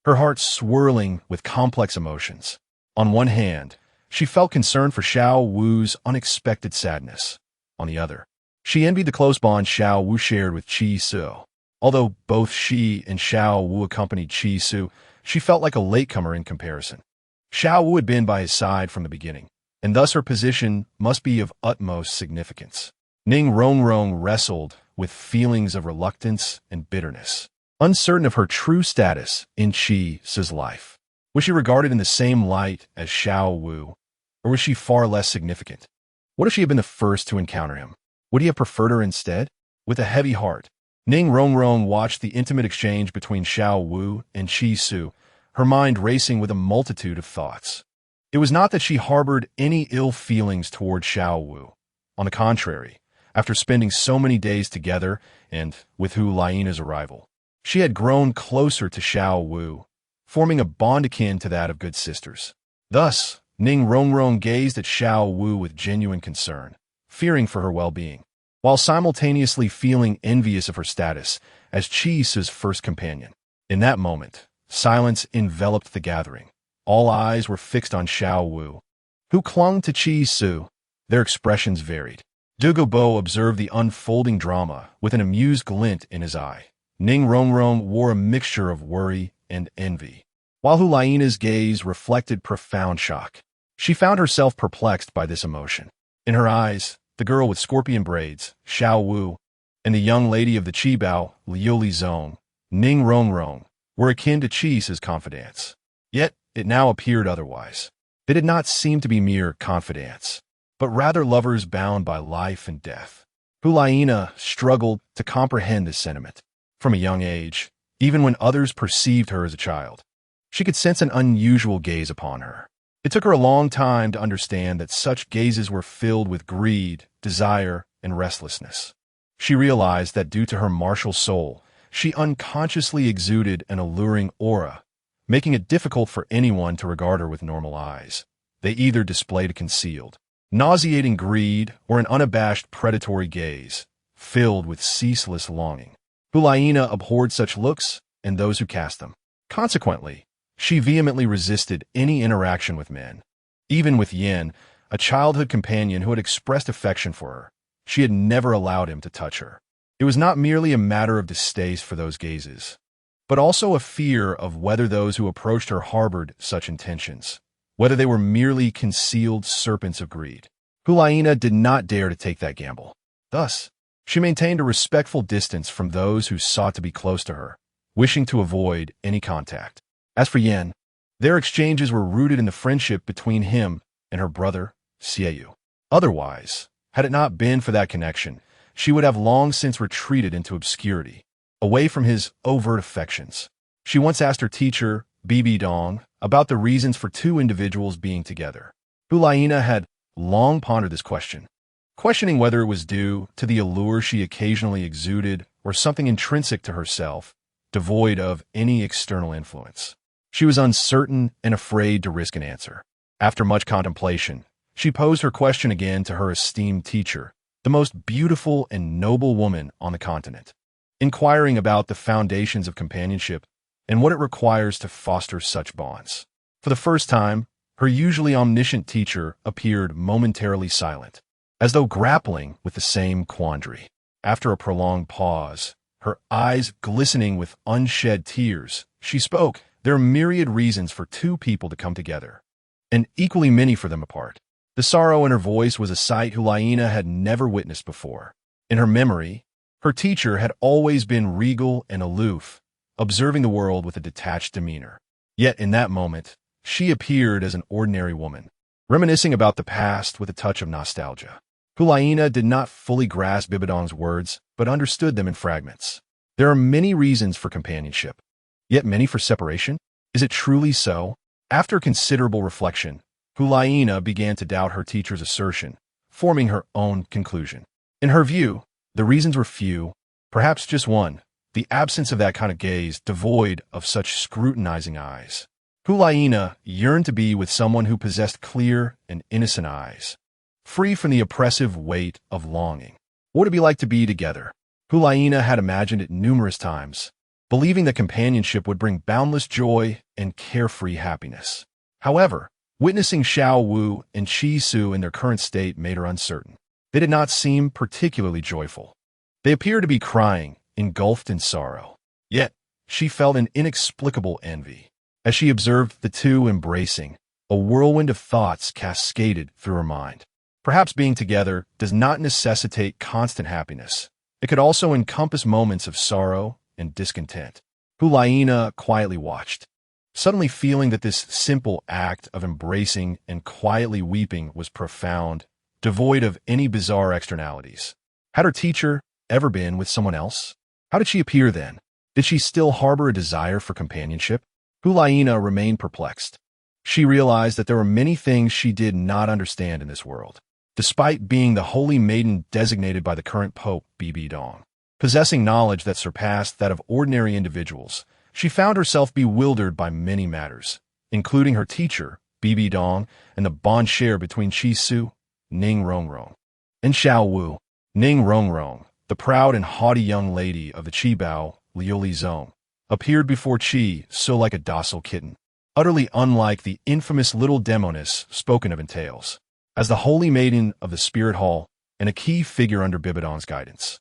her heart swirling with complex emotions. On one hand, she felt concern for Xiao Wu's unexpected sadness. On the other, She envied the close bond Xiao Wu shared with Qi Su. Although both she and Xiao Wu accompanied Qi Su, she felt like a latecomer in comparison. Xiao Wu had been by his side from the beginning, and thus her position must be of utmost significance. Ning Rongrong wrestled with feelings of reluctance and bitterness, uncertain of her true status in Qi Su's life. Was she regarded in the same light as Xiao Wu, or was she far less significant? What if she had been the first to encounter him? Would he have preferred her instead? With a heavy heart, Ning Rongrong watched the intimate exchange between Xiao Wu and Qi Su, her mind racing with a multitude of thoughts. It was not that she harbored any ill feelings toward Xiao Wu. On the contrary, after spending so many days together and with Hu Laina's arrival, she had grown closer to Xiao Wu, forming a bond akin to that of good sisters. Thus, Ning Rongrong gazed at Xiao Wu with genuine concern, fearing for her well-being, while simultaneously feeling envious of her status as Qi Su's first companion. In that moment, silence enveloped the gathering. All eyes were fixed on Xiao Wu, who clung to Qi Su. Their expressions varied. Douluo Bo observed the unfolding drama with an amused glint in his eye. Ning Rongrong wore a mixture of worry and envy, while Hu Laina's gaze reflected profound shock. She found herself perplexed by this emotion. In her eyes, the girl with scorpion braids, Xiao Wu, and the young lady of the Qibao, Liu Lizong, Ning Rongrong, were akin to Qi Su's confidants. Yet, it now appeared otherwise. They did not seem to be mere confidants, but rather lovers bound by life and death. Hu Laina struggled to comprehend this sentiment. From a young age, even when others perceived her as a child, she could sense an unusual gaze upon her. It took her a long time to understand that such gazes were filled with greed, desire, and restlessness. She realized that due to her martial soul, she unconsciously exuded an alluring aura, making it difficult for anyone to regard her with normal eyes. They either displayed a concealed, nauseating greed or an unabashed predatory gaze, filled with ceaseless longing. Hu Laina abhorred such looks and those who cast them. Consequently, she vehemently resisted any interaction with men. Even with Yin, a childhood companion who had expressed affection for her, she had never allowed him to touch her. It was not merely a matter of distaste for those gazes, but also a fear of whether those who approached her harbored such intentions, whether they were merely concealed serpents of greed. Hu Laina did not dare to take that gamble. Thus, she maintained a respectful distance from those who sought to be close to her, wishing to avoid any contact. As for Yen, their exchanges were rooted in the friendship between him and her brother, Xiaoyu. Otherwise, had it not been for that connection, she would have long since retreated into obscurity, away from his overt affections. She once asked her teacher, Bibi Dong, about the reasons for two individuals being together. Hu Laina had long pondered this question, questioning whether it was due to the allure she occasionally exuded or something intrinsic to herself, devoid of any external influence. She was uncertain and afraid to risk an answer. After much contemplation, she posed her question again to her esteemed teacher, the most beautiful and noble woman on the continent, inquiring about the foundations of companionship and what it requires to foster such bonds. For the first time, her usually omniscient teacher appeared momentarily silent, as though grappling with the same quandary. After a prolonged pause, her eyes glistening with unshed tears, she spoke. There are myriad reasons for two people to come together, and equally many for them apart. The sorrow in her voice was a sight Hu Laina had never witnessed before. In her memory, her teacher had always been regal and aloof, observing the world with a detached demeanor. Yet in that moment, she appeared as an ordinary woman, reminiscing about the past with a touch of nostalgia. Hu Laina did not fully grasp Bibidong's words, but understood them in fragments. There are many reasons for companionship, yet many for separation? Is it truly so? After considerable reflection, Hu Laina began to doubt her teacher's assertion, forming her own conclusion. In her view, the reasons were few, perhaps just one: the absence of that kind of gaze devoid of such scrutinizing eyes. Hu Laina yearned to be with someone who possessed clear and innocent eyes, free from the oppressive weight of longing. What would it be like to be together? Hu Laina had imagined it numerous times, believing that companionship would bring boundless joy and carefree happiness. However, witnessing Xiao Wu and Qi Su in their current state made her uncertain. They did not seem particularly joyful. They appeared to be crying, engulfed in sorrow. Yet, she felt an inexplicable envy. As she observed the two embracing, a whirlwind of thoughts cascaded through her mind. Perhaps being together does not necessitate constant happiness. It could also encompass moments of sorrow and discontent. Hulaina quietly watched, suddenly feeling that this simple act of embracing and quietly weeping was profound, devoid of any bizarre externalities. Had her teacher ever been with someone else? How did she appear then? Did she still harbor a desire for companionship? Hulaina remained perplexed. She realized that there were many things she did not understand in this world. Despite being the holy maiden designated by the current pope, Bibi Dong, possessing knowledge that surpassed that of ordinary individuals, she found herself bewildered by many matters, including her teacher, Bibi Dong, and the bond share between Qi Su, Ning Rongrong, and Xiao Wu. Ning Rongrong, the proud and haughty young lady of the Qibao, Liuli Zong, appeared before Qi Su like a docile kitten, utterly unlike the infamous little demoness spoken of in tales. As the holy maiden of the Spirit Hall and a key figure under Bibidong's guidance,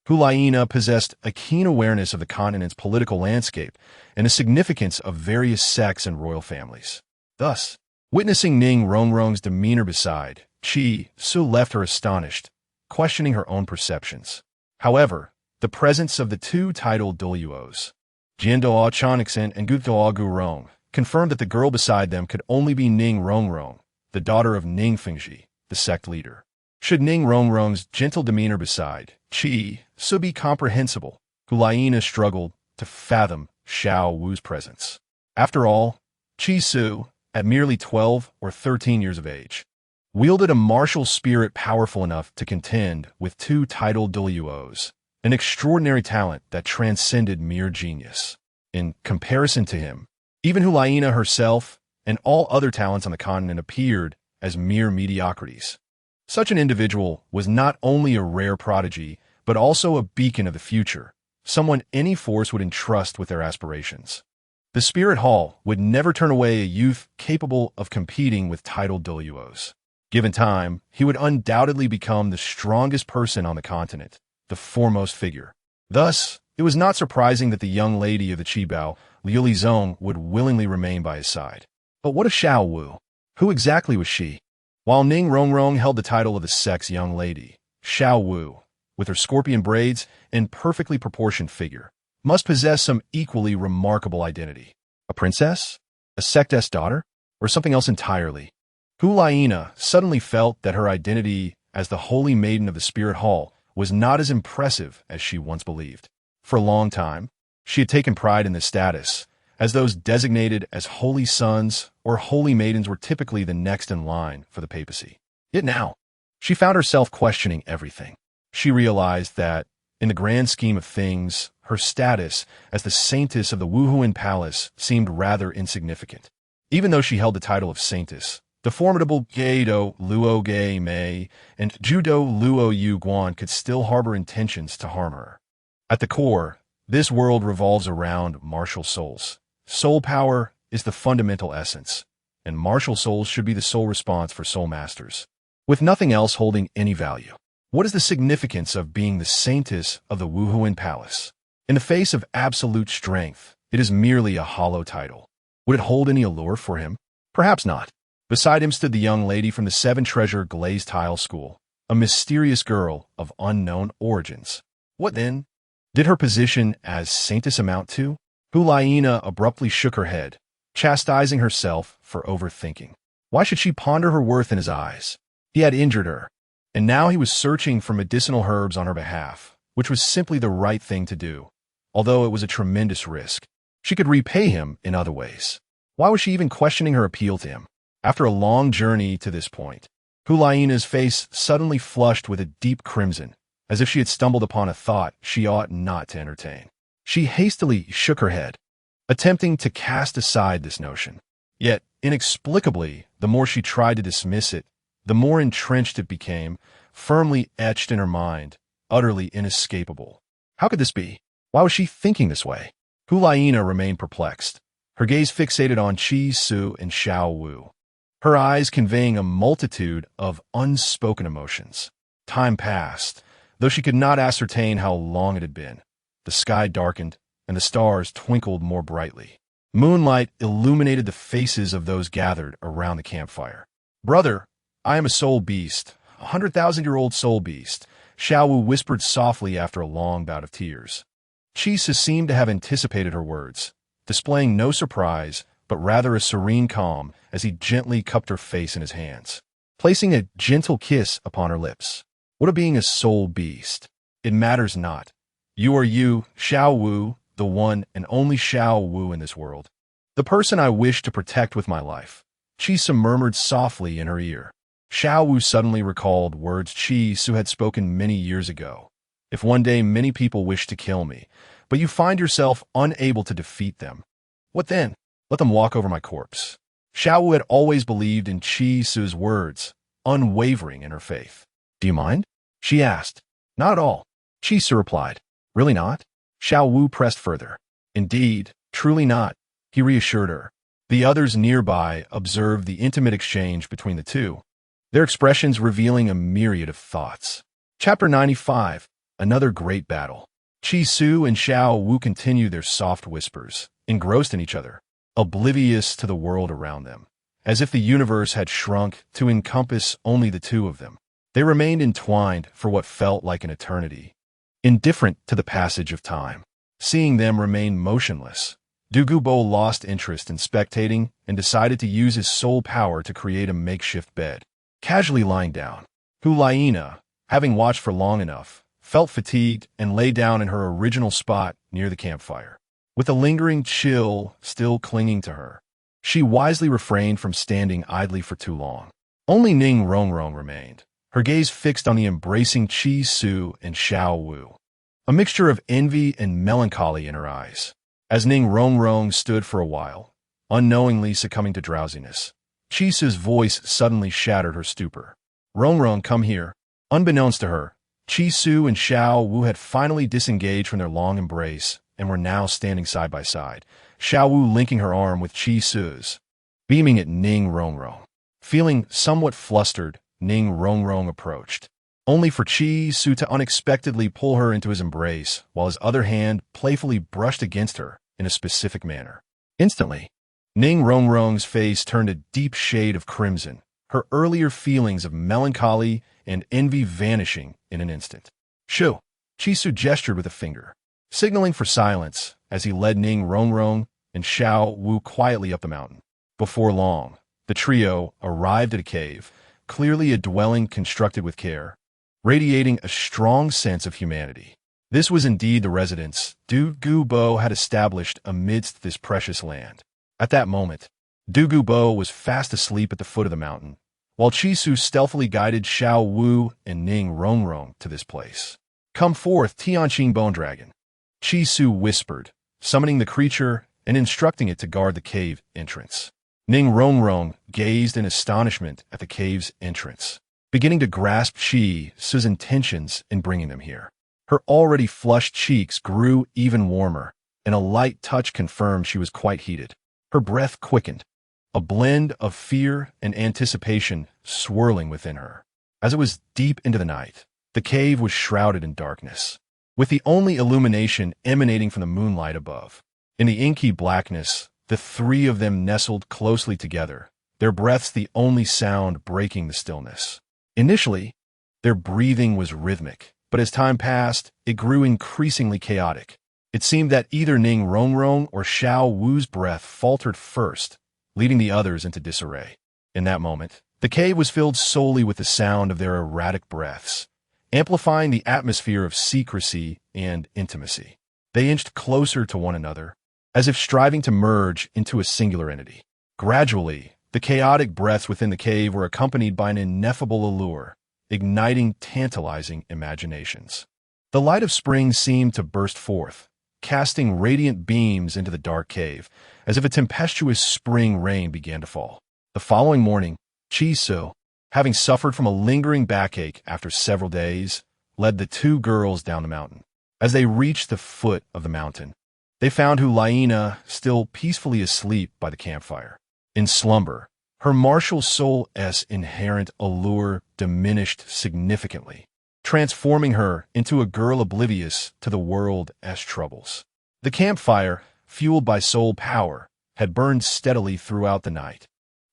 Hulaina possessed a keen awareness of the continent's political landscape and the significance of various sects and royal families. Thus, witnessing Ning Rongrong's demeanor beside Qi Su left her astonished, questioning her own perceptions. However, the presence of the two titled Douluos, Jiandoa Chonixin and Gutoa Gurong, confirmed that the girl beside them could only be Ning Rongrong, the daughter of Ning Fengji, the sect leader. Should Ning Rongrong's gentle demeanor beside Qi Su be comprehensible, Hulaina struggled to fathom Xiao Wu's presence. After all, Qi Su, at merely 12 or 13 years of age, wielded a martial spirit powerful enough to contend with two titled Douluos, an extraordinary talent that transcended mere genius. In comparison to him, even Hulaina herself and all other talents on the continent appeared as mere mediocrities. Such an individual was not only a rare prodigy, but also a beacon of the future, someone any force would entrust with their aspirations. The Spirit Hall would never turn away a youth capable of competing with titled Douluos. Given time, he would undoubtedly become the strongest person on the continent, the foremost figure. Thus, it was not surprising that the young lady of the Qibao, Liuli Zong, would willingly remain by his side. But what of Xiao Wu? Who exactly was she? While Ning Rongrong held the title of the sect's young lady, Xiao Wu, with her scorpion braids and perfectly proportioned figure, must possess some equally remarkable identity. A princess? A sect's daughter? Or something else entirely? Hulaina suddenly felt that her identity as the holy maiden of the Spirit Hall was not as impressive as she once believed. For a long time, she had taken pride in this status, as those designated as holy sons or holy maidens were typically the next in line for the papacy. Yet now, she found herself questioning everything. She realized that, in the grand scheme of things, her status as the saintess of the Wuhuan Palace seemed rather insignificant. Even though she held the title of saintess, the formidable Gaido Luo Gai Mei and Judo Luo Yu Guan could still harbor intentions to harm her. At the core, this world revolves around martial souls. Soul power is the fundamental essence, and martial souls should be the sole response for soul masters, with nothing else holding any value. What is the significance of being the saintess of the Wuhuan Palace? In the face of absolute strength, it is merely a hollow title. Would it hold any allure for him? Perhaps not. Beside him stood the young lady from the seven-treasure glazed tile school, a mysterious girl of unknown origins. What then did her position as saintess amount to? Hulaina abruptly shook her head, chastising herself for overthinking. Why should she ponder her worth in his eyes? He had injured her, and now he was searching for medicinal herbs on her behalf, which was simply the right thing to do, although it was a tremendous risk. She could repay him in other ways. Why was she even questioning her appeal to him? After a long journey to this point, Hulaina's face suddenly flushed with a deep crimson, as if she had stumbled upon a thought she ought not to entertain. She hastily shook her head, attempting to cast aside this notion. Yet, inexplicably, the more she tried to dismiss it, the more entrenched it became, firmly etched in her mind, utterly inescapable. How could this be? Why was she thinking this way? Hulaina remained perplexed, her gaze fixated on Qi Su and Xiao Wu, her eyes conveying a multitude of unspoken emotions. Time passed, though she could not ascertain how long it had been. The sky darkened, and the stars twinkled more brightly. Moonlight illuminated the faces of those gathered around the campfire. "Brother, I am a soul beast, 100,000-year-old soul beast," Xiaowu whispered softly after a long bout of tears. Qi seemed to have anticipated her words, displaying no surprise, but rather a serene calm as he gently cupped her face in his hands, placing a gentle kiss upon her lips. "What of being a soul beast? It matters not. You are you, Xiaowu, the one and only Xiaowu in this world. The person I wish to protect with my life," Qi murmured softly in her ear. Xiaowu suddenly recalled words Qi had spoken many years ago. "If one day many people wish to kill me, but you find yourself unable to defeat them, what then? Let them walk over my corpse." Xiaowu had always believed in Qi's words, unwavering in her faith. "Do you mind?" she asked. "Not at all," Qi replied. "Really not?" Xiaowu pressed further. "Indeed, truly not," he reassured her. The others nearby observed the intimate exchange between the two, their expressions revealing a myriad of thoughts. Chapter 95, Another Great Battle. Qi and Xiaowu continue their soft whispers, engrossed in each other, oblivious to the world around them, as if the universe had shrunk to encompass only the two of them. They remained entwined for what felt like an eternity, indifferent to the passage of time. Seeing them remain motionless, Douluo lost interest in spectating and decided to use his soul power to create a makeshift bed. Casually lying down, Hulayina, having watched for long enough, felt fatigued and lay down in her original spot near the campfire. With a lingering chill still clinging to her, she wisely refrained from standing idly for too long. Only Ning Rongrong remained, her gaze fixed on the embracing Qi and Xiaowu, a mixture of envy and melancholy in her eyes. As Ning Rongrong stood for a while, unknowingly succumbing to drowsiness, Qi's voice suddenly shattered her stupor. "Rongrong, come here." Unbeknownst to her, Qi and Xiaowu had finally disengaged from their long embrace and were now standing side by side, Xiaowu linking her arm with Qi's, beaming at Ning Rongrong. Feeling somewhat flustered, Ning Rongrong approached, only for Qi to unexpectedly pull her into his embrace, while his other hand playfully brushed against her in a specific manner. Instantly, Ning Rongrong's face turned a deep shade of crimson, her earlier feelings of melancholy and envy vanishing in an instant. "Shoo!" Qi gestured with a finger, signaling for silence as he led Ning Rongrong and Xiaowu quietly up the mountain. Before long, the trio arrived at a cave, clearly a dwelling constructed with care, radiating a strong sense of humanity. This was indeed the residence Douluo had established amidst this precious land. At that moment, Douluo was fast asleep at the foot of the mountain, while Qi stealthily guided Xiaowu and Ning Rongrong to this place. "Come forth, Tianqing Bone Dragon," Qi whispered, summoning the creature and instructing it to guard the cave entrance. Ning Rongrong gazed in astonishment at the cave's entrance, beginning to grasp Qi's intentions in bringing them here. Her already flushed cheeks grew even warmer, and a light touch confirmed she was quite heated. Her breath quickened, a blend of fear and anticipation swirling within her. As it was deep into the night, the cave was shrouded in darkness, with the only illumination emanating from the moonlight above. In the inky blackness, the three of them nestled closely together, their breaths the only sound breaking the stillness. Initially, their breathing was rhythmic, but as time passed, it grew increasingly chaotic. It seemed that either Ning Rongrong or Xiaowu's breath faltered first, leading the others into disarray. In that moment, the cave was filled solely with the sound of their erratic breaths, amplifying the atmosphere of secrecy and intimacy. They inched closer to one another, as if striving to merge into a singular entity. Gradually, the chaotic breaths within the cave were accompanied by an ineffable allure, igniting tantalizing imaginations. The light of spring seemed to burst forth, casting radiant beams into the dark cave, as if a tempestuous spring rain began to fall. The following morning, Qi, having suffered from a lingering backache after several days, led the two girls down the mountain. As they reached the foot of the mountain, they found Hulayina still peacefully asleep by the campfire. In slumber, her martial soul's inherent allure diminished significantly, transforming her into a girl oblivious to the world's troubles. The campfire, fueled by soul power, had burned steadily throughout the night,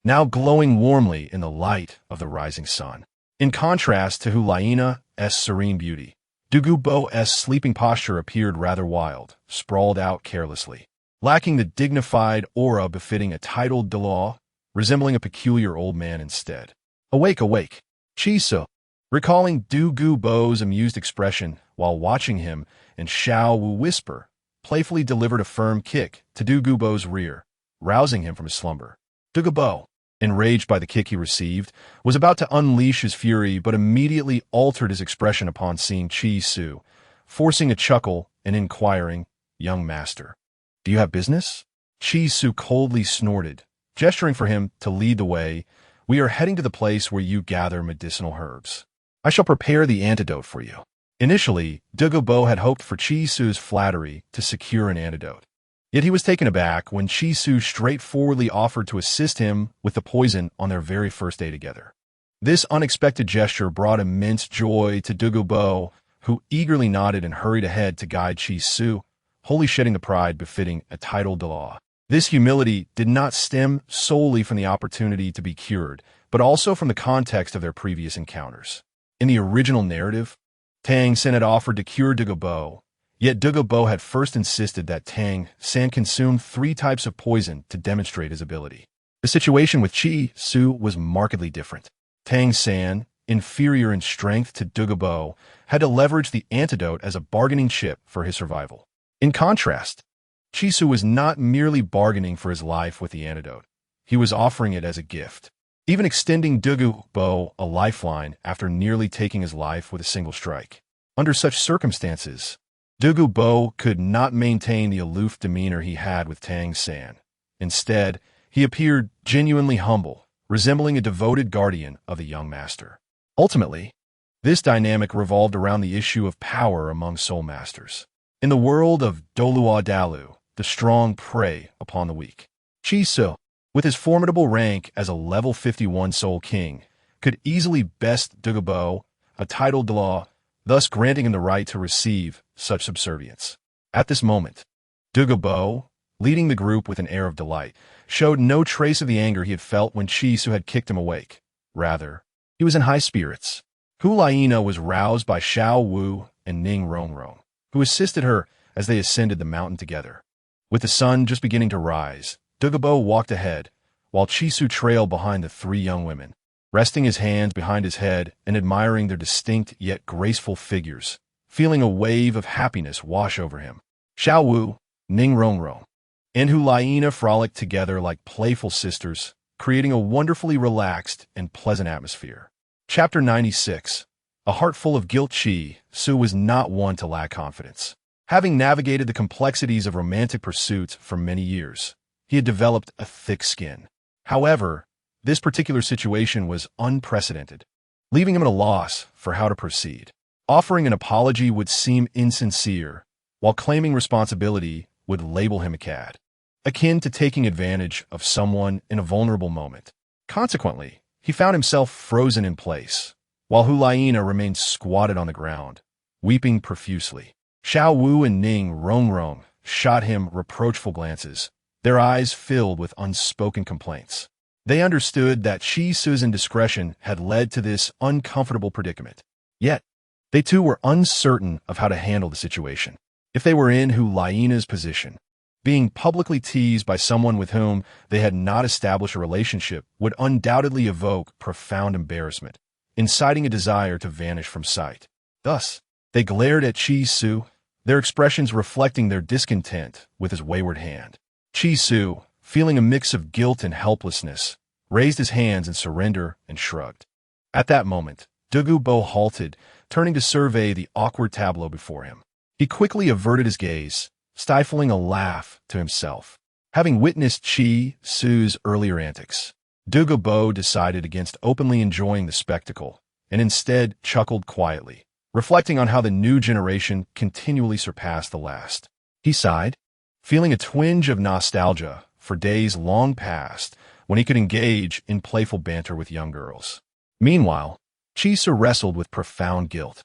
now glowing warmly in the light of the rising sun. In contrast to Hulaina's serene beauty, Douluo's sleeping posture appeared rather wild, sprawled out carelessly, lacking the dignified aura befitting a titled Douluo, resembling a peculiar old man instead. Awake, awake, Chisu. Recalling Douluo's amused expression while watching him, and Xiao Wu whisper, playfully delivered a firm kick to Douluo's rear, rousing him from his slumber. Douluo, enraged by the kick he received, was about to unleash his fury but immediately altered his expression upon seeing Chisu, forcing a chuckle and inquiring, "Young master, do you have business?" Chisu coldly snorted, gesturing for him to lead the way. "We are heading to the place where you gather medicinal herbs. I shall prepare the antidote for you." Initially, Douluo had hoped for Chisu's flattery to secure an antidote. Yet he was taken aback when Chisu straightforwardly offered to assist him with the poison on their very first day together. This unexpected gesture brought immense joy to Douluo, who eagerly nodded and hurried ahead to guide Chisu, wholly shedding the pride befitting a titled Douluo. This humility did not stem solely from the opportunity to be cured, but also from the context of their previous encounters. In the original narrative, Tang San had offered to cure Douluo, yet Douluo had first insisted that Tang San consume 3 types of poison to demonstrate his ability. The situation with Chisu was markedly different. Tang San, inferior in strength to Douluo, had to leverage the antidote as a bargaining chip for his survival. In contrast, Chisu was not merely bargaining for his life with the antidote. He was offering it as a gift, even extending Douluo a lifeline after nearly taking his life with a single strike. Under such circumstances, Douluo could not maintain the aloof demeanor he had with Tang San. Instead, he appeared genuinely humble, resembling a devoted guardian of the young master. Ultimately, this dynamic revolved around the issue of power among soul masters. In the world of Douluo Dalu, the strong prey upon the weak. Chisu, with his formidable rank as a level 51 Soul King, could easily best Douluo, a titled Douluo, thus granting him the right to receive such subservience. At this moment, Douluo, leading the group with an air of delight, showed no trace of the anger he had felt when Chisu had kicked him awake. Rather, he was in high spirits. Hulaina was roused by Xiao Wu and Ning Rongrong, who assisted her as they ascended the mountain together. With the sun just beginning to rise, Douluo walked ahead, while Chisu trailed behind the 3 young women, resting his hands behind his head and admiring their distinct yet graceful figures, feeling a wave of happiness wash over him. Xiao Wu, Ning Rongrong, and Hulaina frolicked together like playful sisters, creating a wonderfully relaxed and pleasant atmosphere. Chapter 96. A heart full of guilt. Chisu was not one to lack confidence. Having navigated the complexities of romantic pursuits for many years, he had developed a thick skin. However, this particular situation was unprecedented, leaving him at a loss for how to proceed. Offering an apology would seem insincere, while claiming responsibility would label him a cad, akin to taking advantage of someone in a vulnerable moment. Consequently, he found himself frozen in place, while Hulaina remained squatted on the ground, weeping profusely. Xiao Wu and Ning Rongrong shot him reproachful glances, their eyes filled with unspoken complaints. They understood that Chisu's indiscretion had led to this uncomfortable predicament. Yet, they too were uncertain of how to handle the situation. If they were in Hulaina's position, being publicly teased by someone with whom they had not established a relationship would undoubtedly evoke profound embarrassment, inciting a desire to vanish from sight. Thus, they glared at Chisu, their expressions reflecting their discontent with his wayward hand. Chisu, feeling a mix of guilt and helplessness, raised his hands in surrender and shrugged. At that moment, Douluo halted, turning to survey the awkward tableau before him. He quickly averted his gaze, stifling a laugh to himself. Having witnessed Chisu's earlier antics, Douluo decided against openly enjoying the spectacle, and instead chuckled quietly, reflecting on how the new generation continually surpassed the last. He sighed, feeling a twinge of nostalgia for days long past when he could engage in playful banter with young girls. Meanwhile, Chisu wrestled with profound guilt.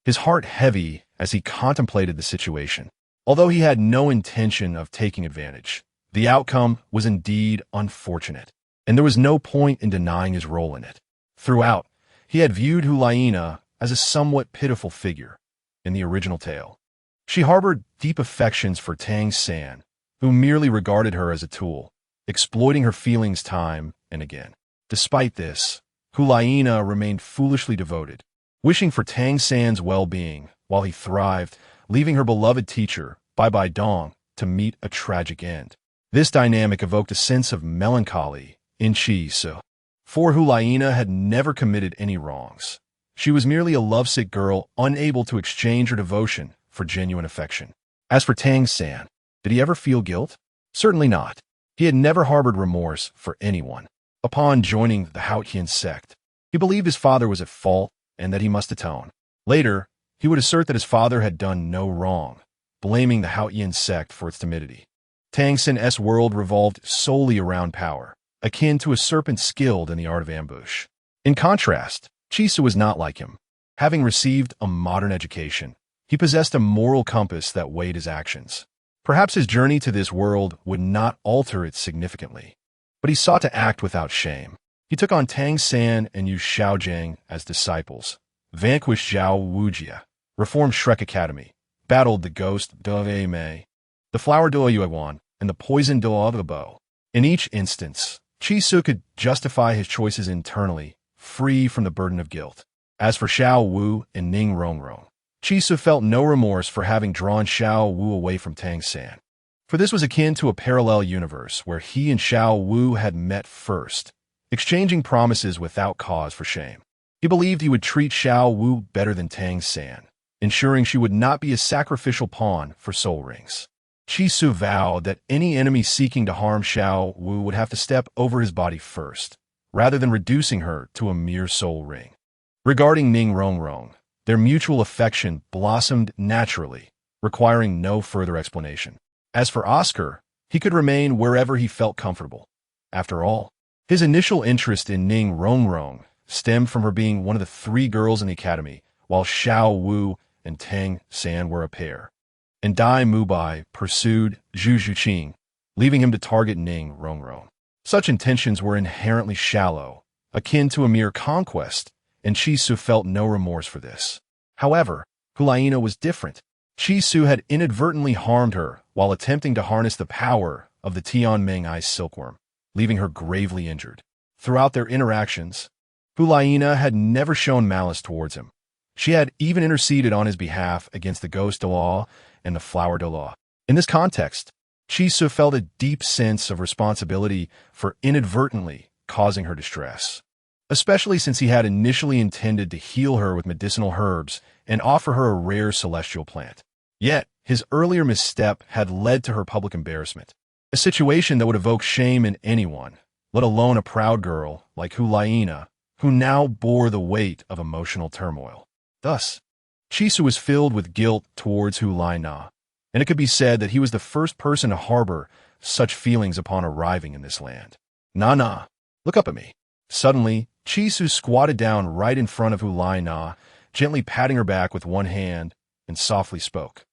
his heart heavy as he contemplated the situation. Although he had no intention of taking advantage, the outcome was indeed unfortunate, and there was no point in denying his role in it. Throughout, he had viewed Hulaina as a somewhat pitiful figure in the original tale. She harbored deep affections for Tang San, who merely regarded her as a tool, exploiting her feelings time and again. Despite this, Hulaina remained foolishly devoted, wishing for Tang San's well-being while he thrived, leaving her beloved teacher, Bai Dong, to meet a tragic end. This dynamic evoked a sense of melancholy in Chi Su. For Hulaina had never committed any wrongs. She was merely a lovesick girl unable to exchange her devotion for genuine affection. As for Tang San, did he ever feel guilt? Certainly not. He had never harbored remorse for anyone. Upon joining the Haotian sect, he believed his father was at fault and that he must atone. Later, he would assert that his father had done no wrong, blaming the Haotian sect for its timidity. Tang San's world revolved solely around power, akin to a serpent skilled in the art of ambush. In contrast, Chi Su was not like him. Having received a modern education, he possessed a moral compass that weighed his actions. Perhaps his journey to this world would not alter it significantly, but he sought to act without shame. He took on Tang San and used Xiao Jiang as disciples, vanquished Zhao Wujia, reformed Shrek Academy, battled the ghost Dove Mei, the flower Dou Yuan, and the poison Dou of the Bow. In each instance, Chi Su could justify his choices internally, free from the burden of guilt. As for Xiao Wu and Ning Rongrong, Chi Su felt no remorse for having drawn Xiao Wu away from Tang San. For this was akin to a parallel universe where he and Xiao Wu had met first, exchanging promises without cause for shame. He believed he would treat Xiao Wu better than Tang San, ensuring she would not be a sacrificial pawn for soul rings. Chi Su vowed that any enemy seeking to harm Xiao Wu would have to step over his body first, rather than reducing her to a mere soul ring. Regarding Ning Rongrong, their mutual affection blossomed naturally, requiring no further explanation. As for Oscar, he could remain wherever he felt comfortable. After all, his initial interest in Ning Rongrong stemmed from her being one of the 3 girls in the academy, while Xiao Wu and Tang San were a pair. And Dai Mubai pursued Zhu Zhuqing, leaving him to target Ning Rongrong. Such intentions were inherently shallow, akin to a mere conquest, and Chi Su felt no remorse for this. However, Hulaina was different. Chi Su had inadvertently harmed her while attempting to harness the power of the Tianming ice silkworm, leaving her gravely injured. Throughout their interactions, Hulaina had never shown malice towards him. She had even interceded on his behalf against the ghost Douluo and the flower Douluo. In this context, Chi Su felt a deep sense of responsibility for inadvertently causing her distress, especially since he had initially intended to heal her with medicinal herbs and offer her a rare celestial plant. Yet, his earlier misstep had led to her public embarrassment, a situation that would evoke shame in anyone, let alone a proud girl like Hulaina, who now bore the weight of emotional turmoil. Thus, Chi Su was filled with guilt towards Hulaina, and it could be said that he was the first person to harbor such feelings upon arriving in this land. "Na, look up at me." Suddenly, Chi Su squatted down right in front of Hulaina, gently patting her back with one hand, and softly spoke.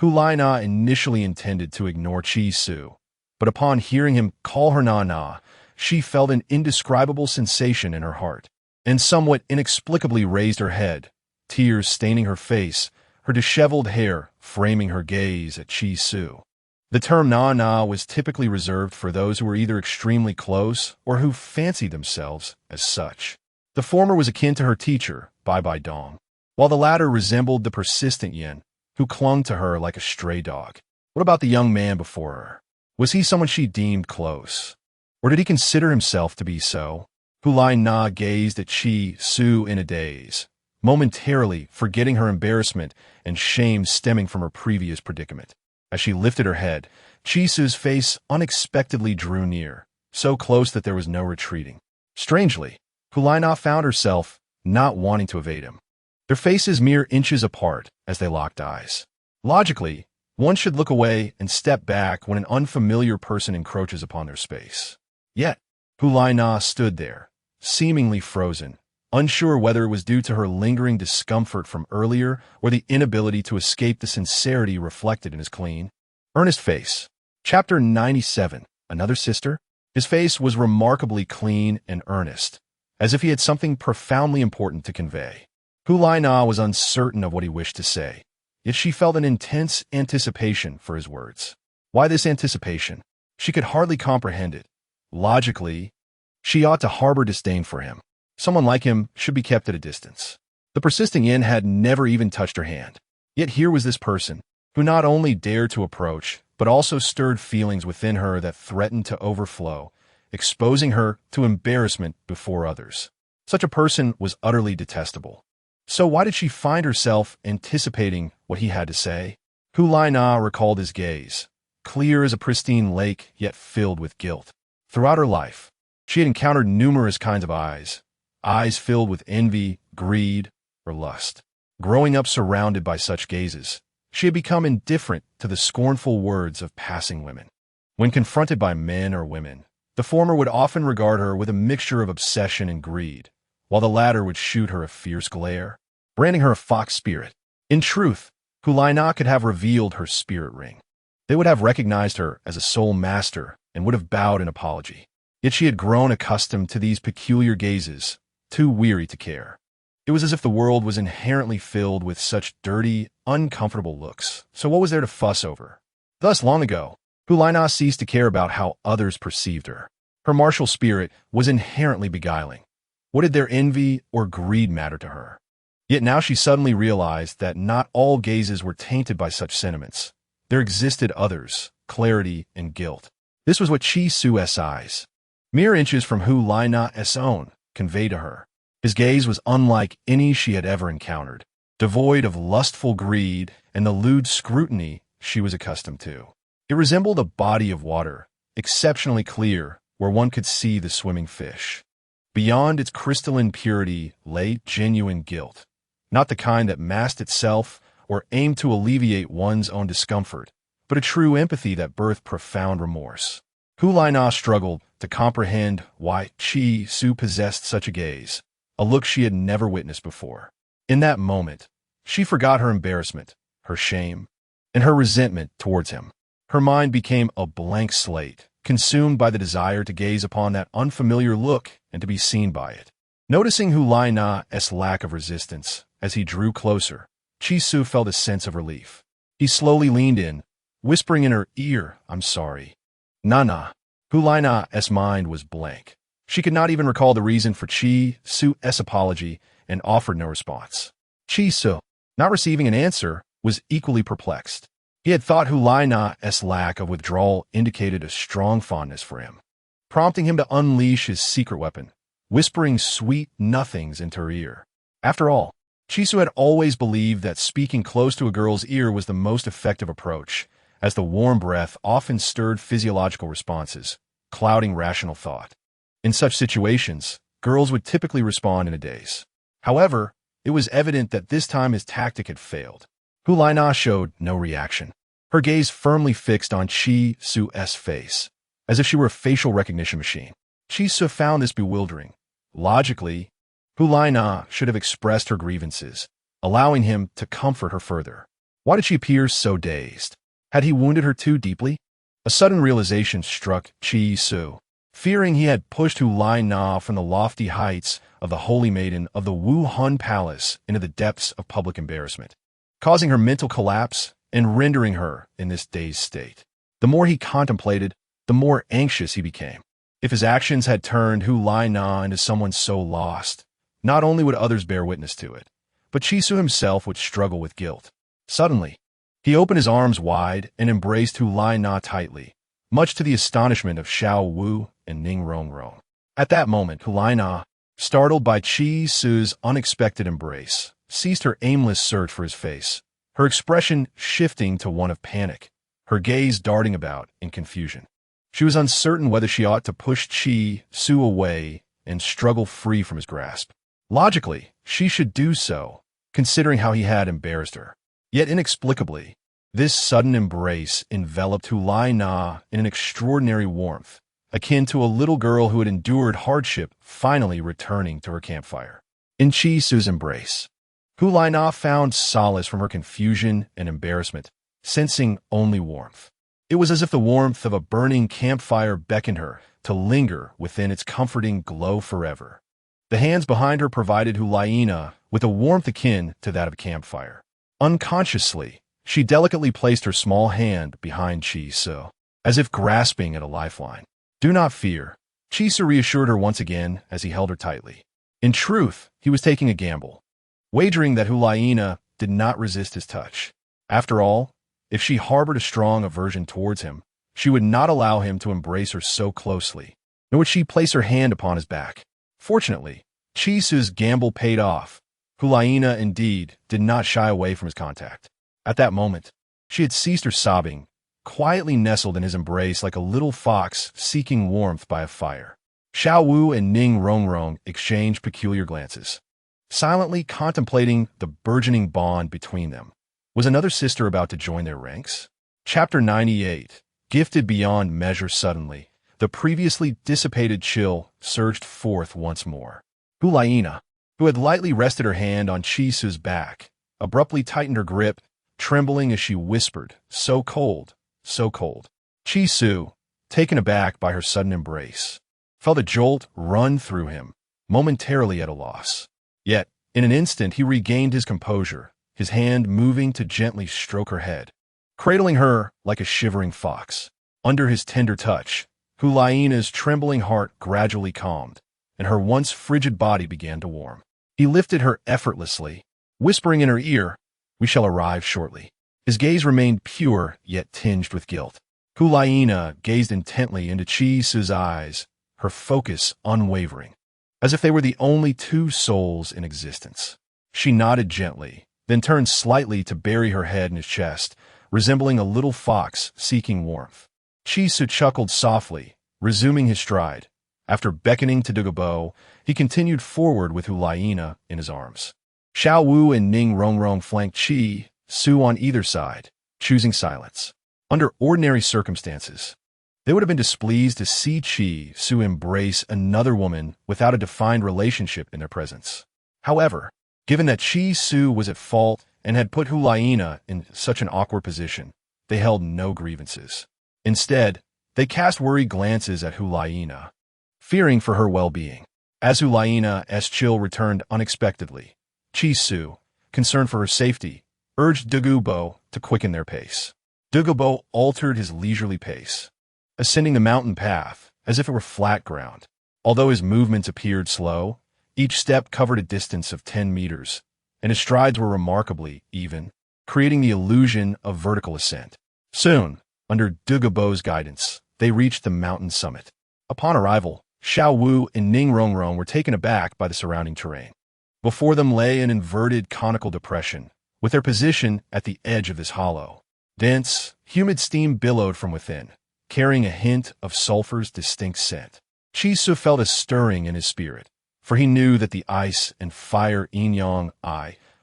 Hulaina initially intended to ignore Chi Su, but upon hearing him call her Na, she felt an indescribable sensation in her heart, and somewhat inexplicably raised her head, tears staining her face, her disheveled hair framing her gaze at Chi Su. The term Na was typically reserved for those who were either extremely close or who fancied themselves as such. The former was akin to her teacher, Bai Dong, while the latter resembled the persistent Yin, who clung to her like a stray dog. What about the young man before her? Was he someone she deemed close? Or did he consider himself to be so? Hulaina gazed at Chi Su in a daze, momentarily forgetting her embarrassment and shame stemming from her previous predicament. As she lifted her head, Chi Su's face unexpectedly drew near, so close that there was no retreating. Strangely, Hulaina found herself not wanting to evade him, their faces mere inches apart as they locked eyes. Logically, one should look away and step back when an unfamiliar person encroaches upon their space. Yet, Hulaina stood there, seemingly frozen, unsure whether it was due to her lingering discomfort from earlier or the inability to escape the sincerity reflected in his clean, earnest face. Chapter 97. Another sister? His face was remarkably clean and earnest, as if he had something profoundly important to convey. Hulai Na was uncertain of what he wished to say, yet she felt an intense anticipation for his words. Why this anticipation? She could hardly comprehend it. Logically, she ought to harbor disdain for him. Someone like him should be kept at a distance. The persisting yin had never even touched her hand. Yet here was this person, who not only dared to approach, but also stirred feelings within her that threatened to overflow, exposing her to embarrassment before others. Such a person was utterly detestable. So why did she find herself anticipating what he had to say? Hulai Na recalled his gaze, clear as a pristine lake, yet filled with guilt. Throughout her life, she had encountered numerous kinds of eyes filled with envy, greed, or lust. Growing up surrounded by such gazes, she had become indifferent to the scornful words of passing women. When confronted by men or women, the former would often regard her with a mixture of obsession and greed, while the latter would shoot her a fierce glare, branding her a fox spirit. In truth, Hulai Na could have revealed her spirit ring. They would have recognized her as a soul master and would have bowed in apology. Yet she had grown accustomed to these peculiar gazes, too weary to care. It was as if the world was inherently filled with such dirty, uncomfortable looks. So what was there to fuss over? Thus, long ago, Hulai Na ceased to care about how others perceived her. Her martial spirit was inherently beguiling. What did their envy or greed matter to her? Yet now she suddenly realized that not all gazes were tainted by such sentiments. There existed others, clarity and guilt. This was what Chi Su's eyes, mere inches from Hulai Na's own, conveyed to her. His gaze was unlike any she had ever encountered, devoid of lustful greed and the lewd scrutiny she was accustomed to. It resembled a body of water, exceptionally clear, where one could see the swimming fish. Beyond its crystalline purity lay genuine guilt, not the kind that masked itself or aimed to alleviate one's own discomfort, but a true empathy that birthed profound remorse. Hulai Na struggled to comprehend why Chi Su possessed such a gaze, a look she had never witnessed before. In that moment, she forgot her embarrassment, her shame, and her resentment towards him. Her mind became a blank slate, consumed by the desire to gaze upon that unfamiliar look and to be seen by it. Noticing Hulai Na's lack of resistance as he drew closer, Chi Su felt a sense of relief. He slowly leaned in, whispering in her ear, "I'm sorry." "Nah." Hulai Na's mind was blank. She could not even recall the reason for Chi Su's apology and offered no response. Chi Su, not receiving an answer, was equally perplexed. He had thought Hulai Na's lack of withdrawal indicated a strong fondness for him, prompting him to unleash his secret weapon, whispering sweet nothings into her ear. After all, Chi Su had always believed that speaking close to a girl's ear was the most effective approach, as the warm breath often stirred physiological responses, clouding rational thought. In such situations, girls would typically respond in a daze. However, it was evident that this time his tactic had failed. Hulai Na showed no reaction, her gaze firmly fixed on Chi Su's face, as if she were a facial recognition machine. Chi Su found this bewildering. Logically, Hulai Na should have expressed her grievances, allowing him to comfort her further. Why did she appear so dazed? Had he wounded her too deeply? A sudden realization struck Chi Su. Fearing he had pushed Hulai Na from the lofty heights of the holy maiden of the Wu Hun Palace into the depths of public embarrassment, causing her mental collapse and rendering her in this dazed state. The more he contemplated, the more anxious he became. If his actions had turned Hulai Na into someone so lost, not only would others bear witness to it, but Chi Su himself would struggle with guilt. Suddenly, he opened his arms wide and embraced Hulai Na tightly, much to the astonishment of Xiao Wu and Ning Rongrong. At that moment, Hulai Na, startled by Chi Su's unexpected embrace, ceased her aimless search for his face, her expression shifting to one of panic, her gaze darting about in confusion. She was uncertain whether she ought to push Chi Su away and struggle free from his grasp. Logically, she should do so, considering how he had embarrassed her. Yet inexplicably, this sudden embrace enveloped Hulai Na in an extraordinary warmth, akin to a little girl who had endured hardship finally returning to her campfire. in Chi Su's embrace. Hulina found solace from her confusion and embarrassment, sensing only warmth. It was as if the warmth of a burning campfire beckoned her to linger within its comforting glow forever. The hands behind her provided Hulina with a warmth akin to that of a campfire. Unconsciously, she delicately placed her small hand behind Chi Su, as if grasping at a lifeline. "Do not fear," Chi Su reassured her once again as he held her tightly. In truth, he was taking a gamble, wagering that Hulina did not resist his touch. After all, if she harbored a strong aversion towards him, she would not allow him to embrace her so closely, nor would she place her hand upon his back. Fortunately, Chi Su's gamble paid off. Hulina, indeed, did not shy away from his contact. At that moment, she had ceased her sobbing, quietly nestled in his embrace like a little fox seeking warmth by a fire. Xiao Wu and Ning Rongrong exchanged peculiar glances, silently contemplating the burgeoning bond between them. Was another sister about to join their ranks? Chapter 98. Gifted beyond measure suddenly, the previously dissipated chill surged forth once more. Hulina, who had lightly rested her hand on Chi Su's back, abruptly tightened her grip, trembling as she whispered, "So cold, so cold." Chi Su, taken aback by her sudden embrace, felt a jolt run through him, momentarily at a loss. Yet, in an instant he regained his composure, his hand moving to gently stroke her head, cradling her like a shivering fox. Under his tender touch, Hulina's trembling heart gradually calmed, and her once frigid body began to warm. He lifted her effortlessly, whispering in her ear, "We shall arrive shortly." His gaze remained pure, yet tinged with guilt. Hulina gazed intently into Chi Su's eyes, her focus unwavering, as if they were the only two souls in existence. She nodded gently, then turned slightly to bury her head in his chest, resembling a little fox seeking warmth. Chi Su chuckled softly, resuming his stride. After beckoning to Douluo, he continued forward with Hulina in his arms. Xiao Wu and Ning Rongrong flanked Chi Su on either side, choosing silence. Under ordinary circumstances, they would have been displeased to see Chi Su embrace another woman without a defined relationship in their presence. However, given that Chi Su was at fault and had put Hulina in such an awkward position, they held no grievances. Instead, they cast worried glances at Hulina, fearing for her well-being. As Hulina's chill returned unexpectedly, Chi Su, concerned for her safety, urged Douluo to quicken their pace. Douluo altered his leisurely pace, ascending the mountain path as if it were flat ground. Although his movements appeared slow, each step covered a distance of 10 meters, and his strides were remarkably even, creating the illusion of vertical ascent. Soon, under Douluo's guidance, they reached the mountain summit. Upon arrival, Xiao Wu and Ning Rongrong were taken aback by the surrounding terrain. Before them lay an inverted conical depression, with their position at the edge of this hollow. Dense, humid steam billowed from within, carrying a hint of sulfur's distinct scent. Chi Su felt a stirring in his spirit, for he knew that the ice and fire yin-yang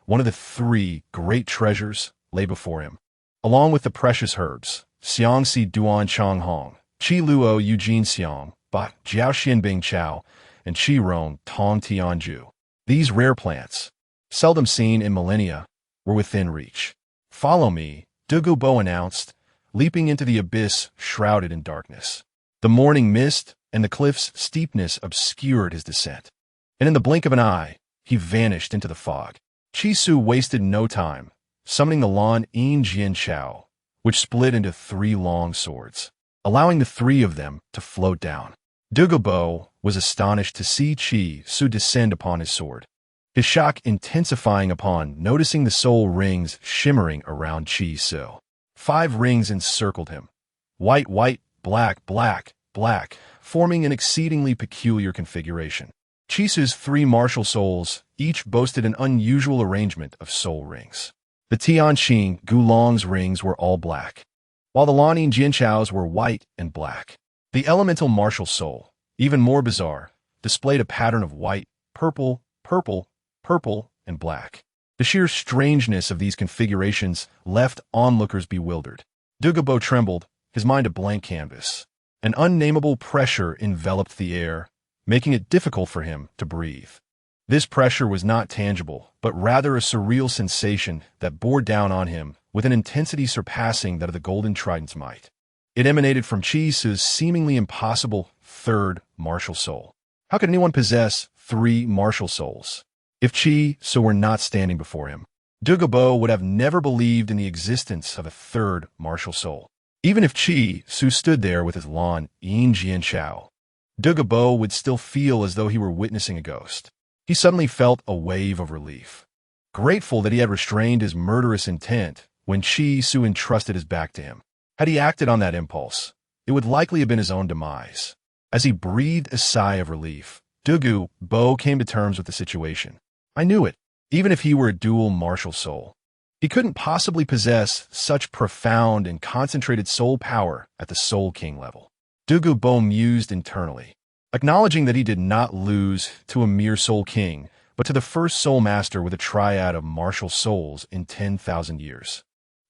one of the three great treasures, lay before him, along with the precious herbs, Xiangxi Duan Chang Hong, Qi Luo Eugene Xiang, Ba Jiao Xian Bing Chao, and Qi Rong Tong Tianju. These rare plants, seldom seen in millennia, were within reach. "Follow me," Douluo announced, leaping into the abyss shrouded in darkness. The morning mist and the cliff's steepness obscured his descent, and in the blink of an eye, he vanished into the fog. Chi Su wasted no time, summoning the Lan Yin Jian Chao, which split into 3 long swords, allowing the 3 of them to float down. Douluo was astonished to see Chi Su descend upon his sword, his shock intensifying upon noticing the soul rings shimmering around Chi Su. 5 rings encircled him, white, white, black, black, black, forming an exceedingly peculiar configuration. Chi Su's 3 martial souls each boasted an unusual arrangement of soul rings. The Tianqing Gulong's rings were all black, while the Lanning Jianchao's were white and black. The elemental martial soul, even more bizarre, displayed a pattern of white, purple, purple, purple, and black. The sheer strangeness of these configurations left onlookers bewildered. Douluo trembled, his mind a blank canvas. An unnameable pressure enveloped the air, making it difficult for him to breathe. This pressure was not tangible, but rather a surreal sensation that bore down on him with an intensity surpassing that of the Golden Trident's might. It emanated from Chi Su's seemingly impossible third martial soul. How could anyone possess 3 martial souls? If Chi Su were not standing before him, Douluo would have never believed in the existence of a third martial soul. Even if Chi Su stood there with his Lan Yin Jian Chao, Douluo would still feel as though he were witnessing a ghost. He suddenly felt a wave of relief, grateful that he had restrained his murderous intent when Chi Su entrusted his back to him. Had he acted on that impulse, it would likely have been his own demise. As he breathed a sigh of relief, Douluo came to terms with the situation. I knew it. Even if he were a dual martial soul, he couldn't possibly possess such profound and concentrated soul power at the Soul King level. Douluo mused internally, acknowledging that he did not lose to a mere Soul King, but to the first Soul Master with a triad of martial souls in 10,000 years.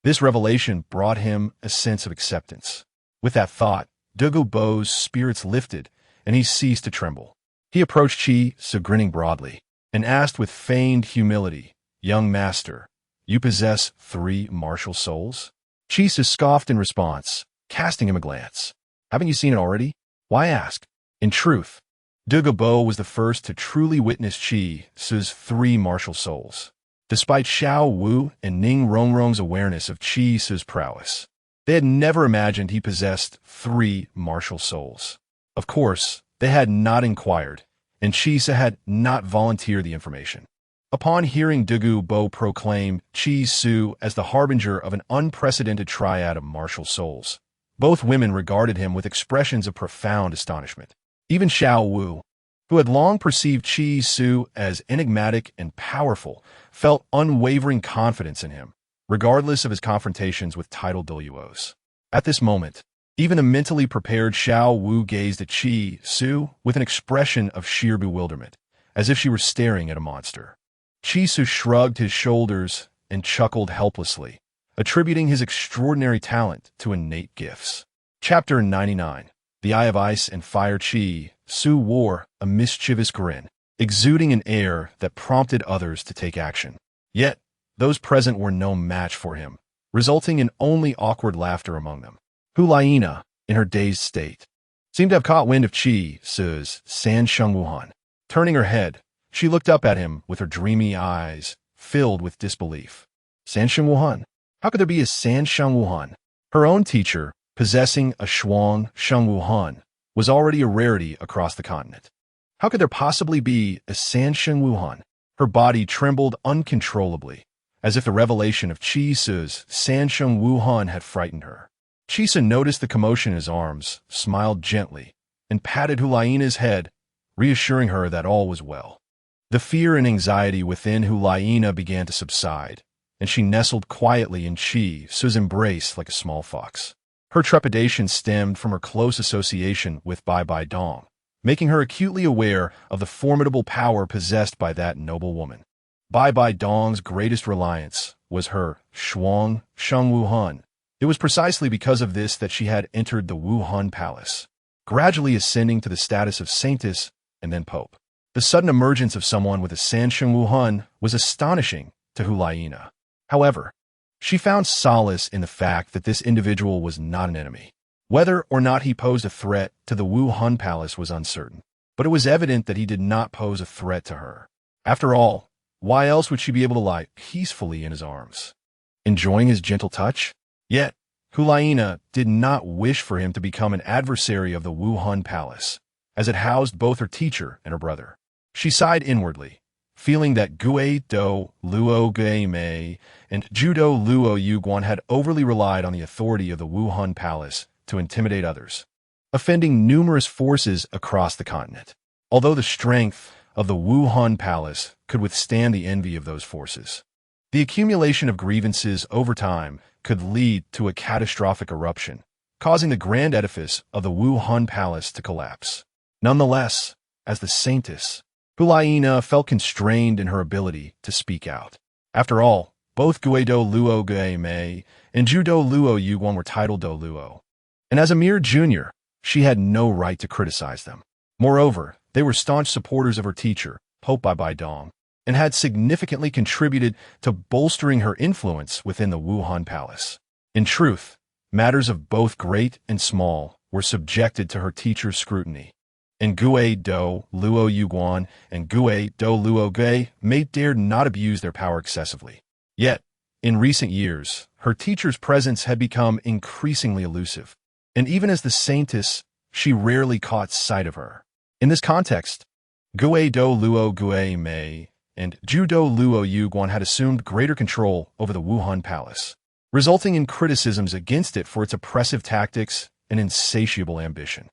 This revelation brought him a sense of acceptance. With that thought, Douluo's spirits lifted, and he ceased to tremble. He approached Chi Su grinning broadly, and asked with feigned humility, "Young master, you possess 3 martial souls?" Chi Su scoffed in response, casting him a glance. "Haven't you seen it already? Why ask?" In truth, Douluo was the first to truly witness Chi Su's 3 martial souls. Despite Xiao Wu and Ning Rongrong's awareness of Chi Su's prowess, they had never imagined he possessed 3 martial souls. Of course, they had not inquired, and Chi Su had not volunteered the information. Upon hearing Douluo proclaim Chi Su as the harbinger of an unprecedented triad of martial souls, both women regarded him with expressions of profound astonishment. Even Xiao Wu, who had long perceived Chi Su as enigmatic and powerful, felt unwavering confidence in him, regardless of his confrontations with titled Douluos. At this moment, even the mentally prepared Xiao Wu gazed at Chi Su with an expression of sheer bewilderment, as if she were staring at a monster. Chi Su shrugged his shoulders and chuckled helplessly, attributing his extraordinary talent to innate gifts. Chapter 99. The Eye of Ice and Fire. Chi Su wore a mischievous grin, exuding an air that prompted others to take action. Yet, those present were no match for him, resulting in only awkward laughter among them. Hulaina, in her dazed state, seemed to have caught wind of Chi Su's San Sheng Wuhan. Turning her head, she looked up at him with her dreamy eyes filled with disbelief. San Sheng Wuhan? How could there be a San Sheng Wuhan? Her own teacher, possessing a Shuang Sheng Wuhan, was already a rarity across the continent. How could there possibly be a San Sheng Wuhan? Her body trembled uncontrollably, as if the revelation of Chi Su's San Sheng Wuhan had frightened her. Chi Su noticed the commotion in his arms, smiled gently, and patted Hulaina's head, reassuring her that all was well. The fear and anxiety within Hulaina began to subside, and she nestled quietly in Chi Su's embrace like a small fox. Her trepidation stemmed from her close association with Bai Bai Dong, making her acutely aware of the formidable power possessed by that noble woman. Bai Bai Dong's greatest reliance was her Shuang Sheng Wuhan. It was precisely because of this that she had entered the Wuhan Palace, gradually ascending to the status of saintess and then pope. The sudden emergence of someone with a San Sheng Wuhan was astonishing to Hulaina. However, she found solace in the fact that this individual was not an enemy. Whether or not he posed a threat to the Wuhan Palace was uncertain, but it was evident that he did not pose a threat to her. After all, why else would she be able to lie peacefully in his arms, enjoying his gentle touch? Yet, Hulaina did not wish for him to become an adversary of the Wuhan Palace, as it housed both her teacher and her brother. She sighed inwardly, feeling that Gui Do Luo Gui Mei and Judo Luo Yuguan had overly relied on the authority of the Wuhan Palace to intimidate others, offending numerous forces across the continent. Although the strength of the Wuhan Palace could withstand the envy of those forces, the accumulation of grievances over time could lead to a catastrophic eruption, causing the grand edifice of the Wuhan Palace to collapse. Nonetheless, as the saintess, Hulaina felt constrained in her ability to speak out. After all, both Guido Luo Gui Mei and Judo Luo Yuguan were titled Do Luo, and as a mere junior, she had no right to criticize them. Moreover, they were staunch supporters of her teacher, Pope Bai Dong, and had significantly contributed to bolstering her influence within the Wuhan Palace. In truth, matters of both great and small were subjected to her teacher's scrutiny. And Gue Do Luo Yuguan and Gue Do Luo Gue may dared not abuse their power excessively. Yet, in recent years, her teacher's presence had become increasingly elusive, and even as the saintess, she rarely caught sight of her. In this context, Gue Do Luo Gue Mei and Judo Luo Yuguan had assumed greater control over the Wuhan Palace, resulting in criticisms against it for its oppressive tactics and insatiable ambition.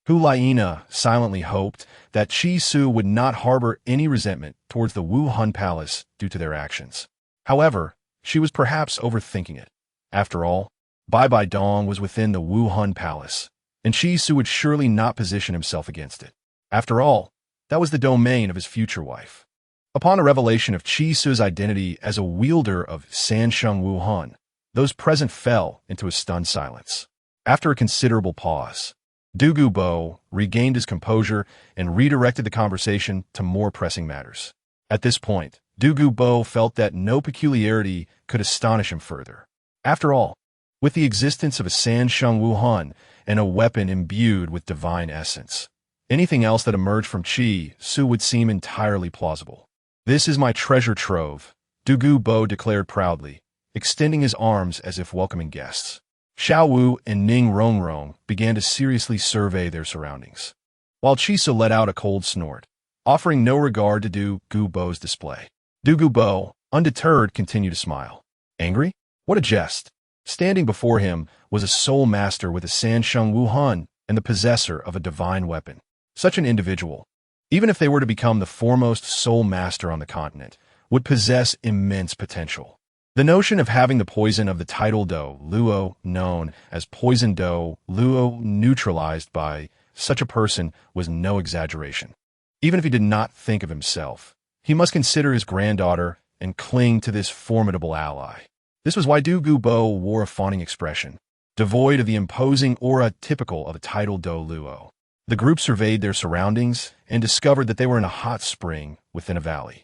Hu Laina silently hoped that Qi Su would not harbor any resentment towards the Wuhan Palace due to their actions. However, she was perhaps overthinking it. After all, Bai Dong was within the Wuhan Palace, and Qi Su would surely not position himself against it. After all, that was the domain of his future wife. Upon a revelation of Qi Su's identity as a wielder of Sansheng Wuhan, those present fell into a stunned silence. After a considerable pause, Du Gubo regained his composure and redirected the conversation to more pressing matters. At this point, Du Gubo felt that no peculiarity could astonish him further. After all, with the existence of a Sansheng Wuhan and a weapon imbued with divine essence, anything else that emerged from Qi Su would seem entirely plausible. "This is my treasure trove," Du Gubo declared proudly, extending his arms as if welcoming guests. Xiao Wu and Ning Rongrong began to seriously survey their surroundings, while Qi Su let out a cold snort, offering no regard to Du Gubo's display. Du Gubo, undeterred, continued to smile. Angry? What a jest! Standing before him was a soul master with a Sansheng Wuhan and the possessor of a divine weapon. Such an individual, even if they were to become the foremost soul master on the continent, would possess immense potential. The notion of having the poison of the tidal Do Luo, known as poison Do Luo, neutralized by such a person was no exaggeration. Even if he did not think of himself, he must consider his granddaughter and cling to this formidable ally. This was why Du Gubo wore a fawning expression, devoid of the imposing aura typical of a tidal Do Luo. The group surveyed their surroundings and discovered that they were in a hot spring within a valley.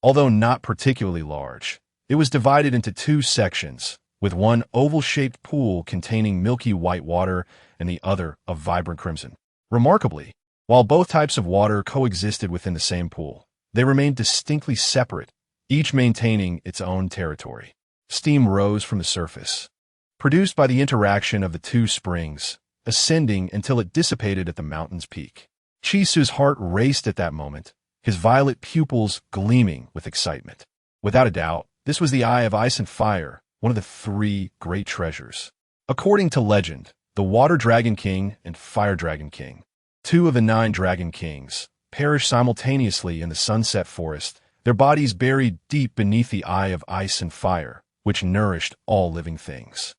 Although not particularly large, it was divided into two sections, with one oval-shaped pool containing milky white water and the other of vibrant crimson. Remarkably, while both types of water coexisted within the same pool, they remained distinctly separate, each maintaining its own territory. Steam rose from the surface, produced by the interaction of the two springs, ascending until it dissipated at the mountain's peak. Qi Su's heart raced at that moment, his violet pupils gleaming with excitement. Without a doubt, this was the Eye of Ice and Fire, one of the three great treasures. According to legend, the Water Dragon King and Fire Dragon King, two of the 9 Dragon Kings, perished simultaneously in the Sunset Forest, their bodies buried deep beneath the Eye of Ice and Fire, which nourished all living things.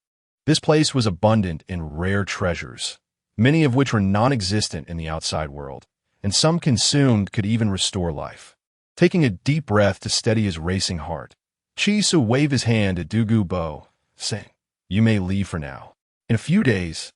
This place was abundant in rare treasures, many of which were non-existent in the outside world, and some consumed could even restore life. Taking a deep breath to steady his racing heart, Qi Su waved his hand at Du Gubo, saying, "You may leave for now. In a few days,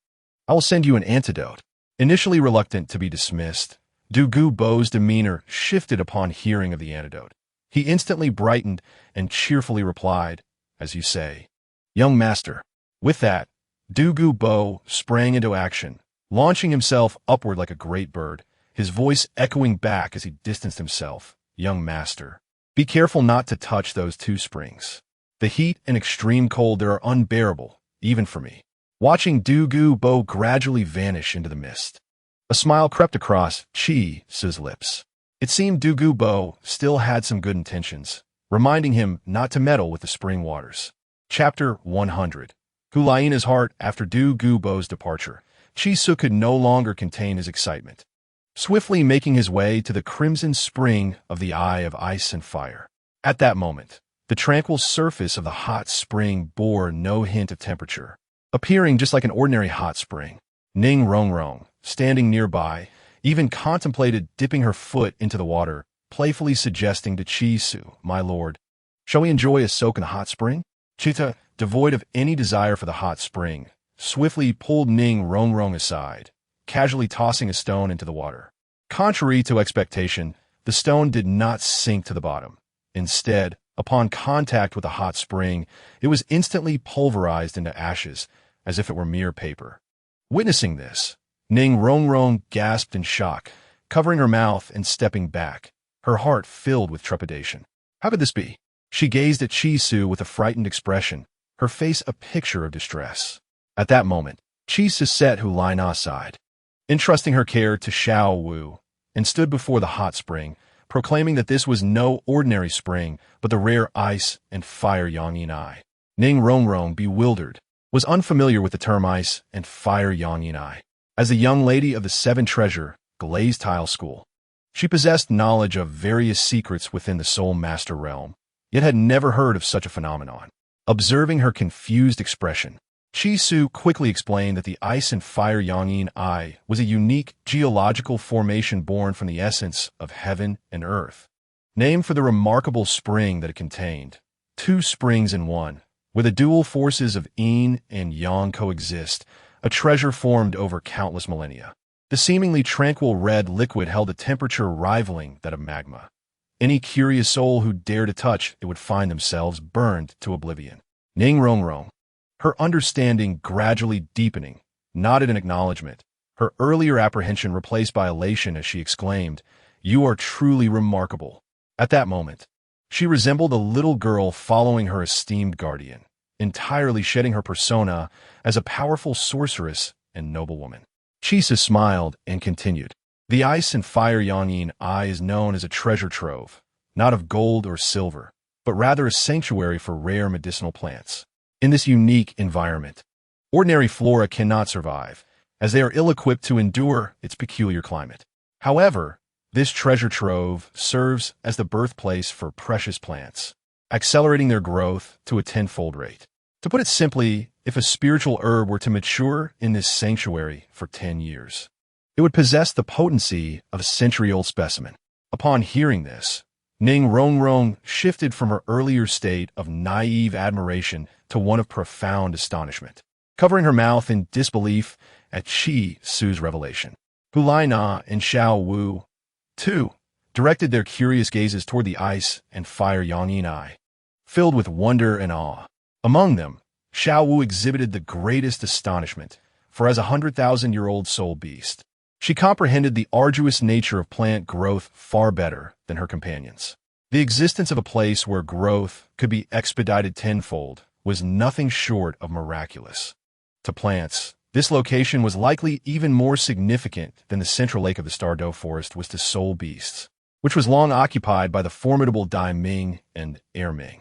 I will send you an antidote." Initially reluctant to be dismissed, Du Gubo's demeanor shifted upon hearing of the antidote. He instantly brightened and cheerfully replied, "As you say, young master." With that, Du Gubo sprang into action, launching himself upward like a great bird, his voice echoing back as he distanced himself. "Young master, be careful not to touch those 2 springs. The heat and extreme cold there are unbearable, even for me." Watching Du Gubo gradually vanish into the mist, a smile crept across Qi Su's lips. It seemed Du Gubo still had some good intentions, reminding him not to meddle with the spring waters. Chapter 100. Hu Laina's heart after Du Gubo's departure. Qi Su could no longer contain his excitement, swiftly making his way to the crimson spring of the Eye of Ice and Fire. At that moment, the tranquil surface of the hot spring bore no hint of temperature, appearing just like an ordinary hot spring. Ning Rongrong, standing nearby, even contemplated dipping her foot into the water, playfully suggesting to Qi Su, "My lord, shall we enjoy a soak in the hot spring?" Chita, devoid of any desire for the hot spring, swiftly pulled Ning Rongrong aside, casually tossing a stone into the water. Contrary to expectation, The stone did not sink to the bottom. Instead, upon contact with a hot spring, it was instantly pulverized into ashes, as if it were mere paper. Witnessing this, Ning Rongrong gasped in shock, covering her mouth and stepping back, her heart filled with trepidation. How could this be? She gazed at Chi Su with a frightened expression, her face a picture of distress. At that moment, Chi Su set Hu Laina aside, entrusting her care to Xiao Wu, and stood before the hot spring, proclaiming that this was no ordinary spring, but the rare ice and fire Yangyin Eye. Ning Rongrong, bewildered, was unfamiliar with the term ice and fire Yangyin Eye. As a young lady of the Seven Treasure Glazed Tile School, she possessed knowledge of various secrets within the Soul Master realm, yet had never heard of such a phenomenon. Observing her confused expression, Chi Su quickly explained that the ice and fire Yangyin Eye was a unique geological formation born from the essence of heaven and earth, named for the remarkable spring that it contained. Two springs in one, where the dual forces of yin and yang coexist, a treasure formed over countless millennia. The seemingly tranquil red liquid held a temperature rivaling that of magma. Any curious soul who dared to touch it would find themselves burned to oblivion. Ning Rongrong, her understanding gradually deepening, nodded in acknowledgement, her earlier apprehension replaced by elation as she exclaimed, "You are truly remarkable." At that moment, she resembled a little girl following her esteemed guardian, entirely shedding her persona as a powerful sorceress and noblewoman. Chisa smiled and continued, "The ice and fire Yangyin Eye is known as a treasure trove, not of gold or silver, but rather a sanctuary for rare medicinal plants. In this unique environment, ordinary flora cannot survive, as they are ill-equipped to endure its peculiar climate. However, this treasure trove serves as the birthplace for precious plants, accelerating their growth to a tenfold rate. To put it simply, if a spiritual herb were to mature in this sanctuary for 10 years, it would possess the potency of a century-old specimen." Upon hearing this, Ning Rongrong shifted from her earlier state of naive admiration to one of profound astonishment, covering her mouth in disbelief at Chi Su's revelation. Hu Laina and Xiao Wu, too, directed their curious gazes toward the ice and fire Yangyin Eye, filled with wonder and awe. Among them, Xiao Wu exhibited the greatest astonishment, for as a 100,000-year-old soul beast, she comprehended the arduous nature of plant growth far better than her companions. The existence of a place where growth could be expedited tenfold was nothing short of miraculous. To plants, this location was likely even more significant than the central lake of the Stardow Forest was to soul beasts, which was long occupied by the formidable Dai Ming and Air Ming.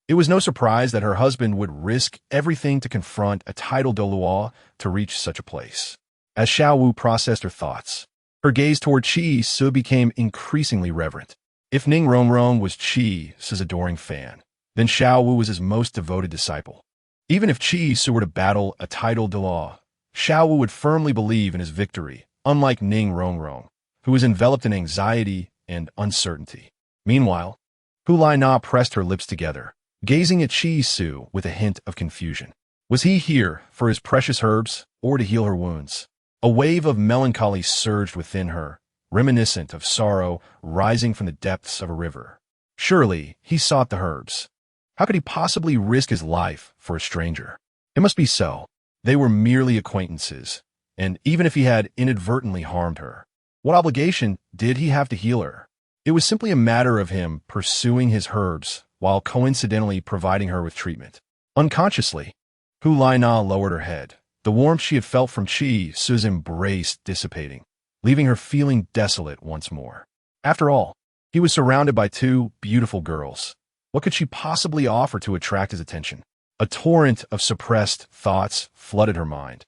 It was no surprise that her husband would risk everything to confront a tidal Douluo to reach such a place. As Xiao Wu processed her thoughts, her gaze toward Chi Su became increasingly reverent. If Ning Rongrong was Chi Su's adoring fan, then Xiao Wu was his most devoted disciple. Even if Chi Su were to battle a tidal Douluo, Xiao Wu would firmly believe in his victory, unlike Ning Rongrong, who was enveloped in anxiety and uncertainty. Meanwhile, Hu Laina pressed her lips together, gazing at Chi Su with a hint of confusion. Was he here for his precious herbs or to heal her wounds? A wave of melancholy surged within her, reminiscent of sorrow rising from the depths of a river. Surely he sought the herbs. How could he possibly risk his life for a stranger? It must be so. They were merely acquaintances, and even if he had inadvertently harmed her, what obligation did he have to heal her? It was simply a matter of him pursuing his herbs while coincidentally providing her with treatment. Unconsciously, Hu Laina lowered her head, the warmth she had felt from Chi Su's embrace dissipating, leaving her feeling desolate once more. After all, he was surrounded by two beautiful girls. What could she possibly offer to attract his attention? A torrent of suppressed thoughts flooded her mind,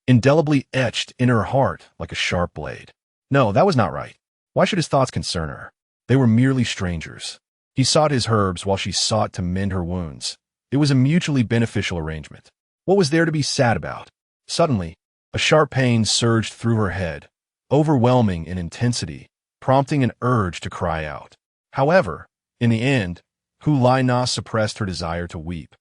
indelibly etched in her heart like a sharp blade. No, that was not right. Why should his thoughts concern her? They were merely strangers. He sought his herbs while she sought to mend her wounds. It was a mutually beneficial arrangement. What was there to be sad about? Suddenly, a sharp pain surged through her head, overwhelming in intensity, prompting an urge to cry out. However, in the end, Hu Laina suppressed her desire to weep,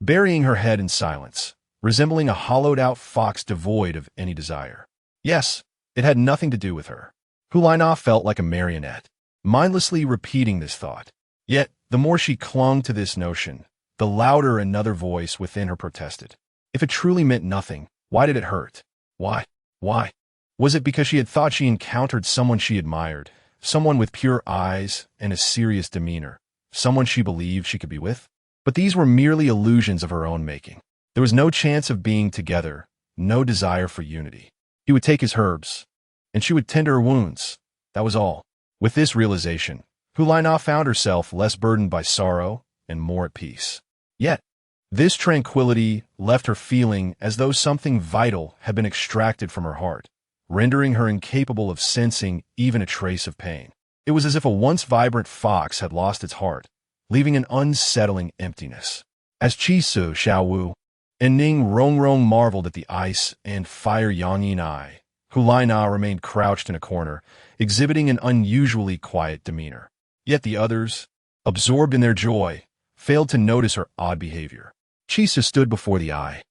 burying her head in silence, resembling a hollowed-out fox devoid of any desire. Yes, it had nothing to do with her. Hu Laina felt like a marionette, mindlessly repeating this thought. Yet, the more she clung to this notion, the louder another voice within her protested. If it truly meant nothing, why did it hurt? Why? Why? Was it because she had thought she encountered someone she admired, someone with pure eyes and a serious demeanor, someone she believed she could be with? But these were merely illusions of her own making. There was no chance of being together, no desire for unity. He would take his herbs, and she would tend her wounds. That was all. With this realization, Hulina found herself less burdened by sorrow and more at peace. Yet, this tranquility left her feeling as though something vital had been extracted from her heart, rendering her incapable of sensing even a trace of pain. It was as if a once vibrant fox had lost its heart, leaving an unsettling emptiness. As Chi Su, Xiao Wu, and Ning Rongrong marveled at the ice and fire Yangyin eye, Hulina remained crouched in a corner, exhibiting an unusually quiet demeanor. Yet the others, absorbed in their joy, failed to notice her odd behavior. Chi Su stood before the eye,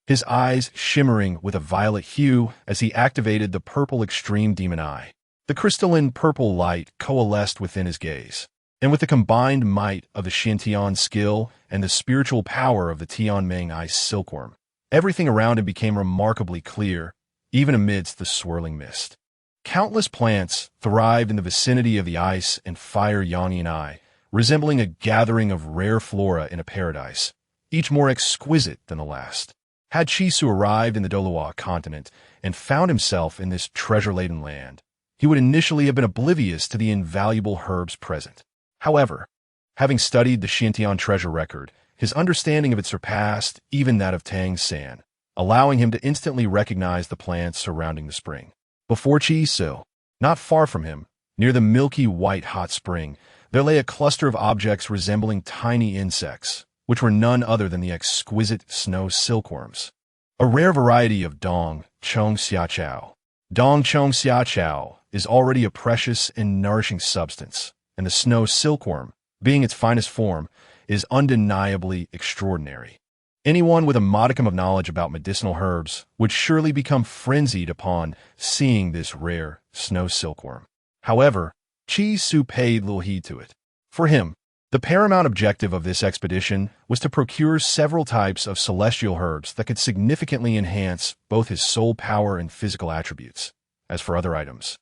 his eyes shimmering with a violet hue as he activated the purple extreme demon eye. The crystalline purple light coalesced within his gaze, and with the combined might of the Xintian skill and the spiritual power of the Tianmeng ice silkworm, everything around him became remarkably clear, even amidst the swirling mist. Countless plants thrived in the vicinity of the ice and fire Yangyin eye, resembling a gathering of rare flora in a paradise, each more exquisite than the last. Had Chi Su arrived in the Douluo Continent and found himself in this treasure-laden land, he would initially have been oblivious to the invaluable herbs present. However, having studied the Xintian treasure record, his understanding of it surpassed even that of Tang San, allowing him to instantly recognize the plants surrounding the spring. Before Chi Su, not far from him, near the milky white hot spring, there lay a cluster of objects resembling tiny insects, which were none other than the exquisite snow silkworms, a rare variety of Dong Chong Xiaochao. Dong Chong Xiaochao is already a precious and nourishing substance, and the snow silkworm, being its finest form, is undeniably extraordinary. Anyone with a modicum of knowledge about medicinal herbs would surely become frenzied upon seeing this rare snow silkworm. However, Chi Su paid little heed to it. For him, the paramount objective of this expedition was to procure several types of celestial herbs that could significantly enhance both his soul power and physical attributes. As for other items,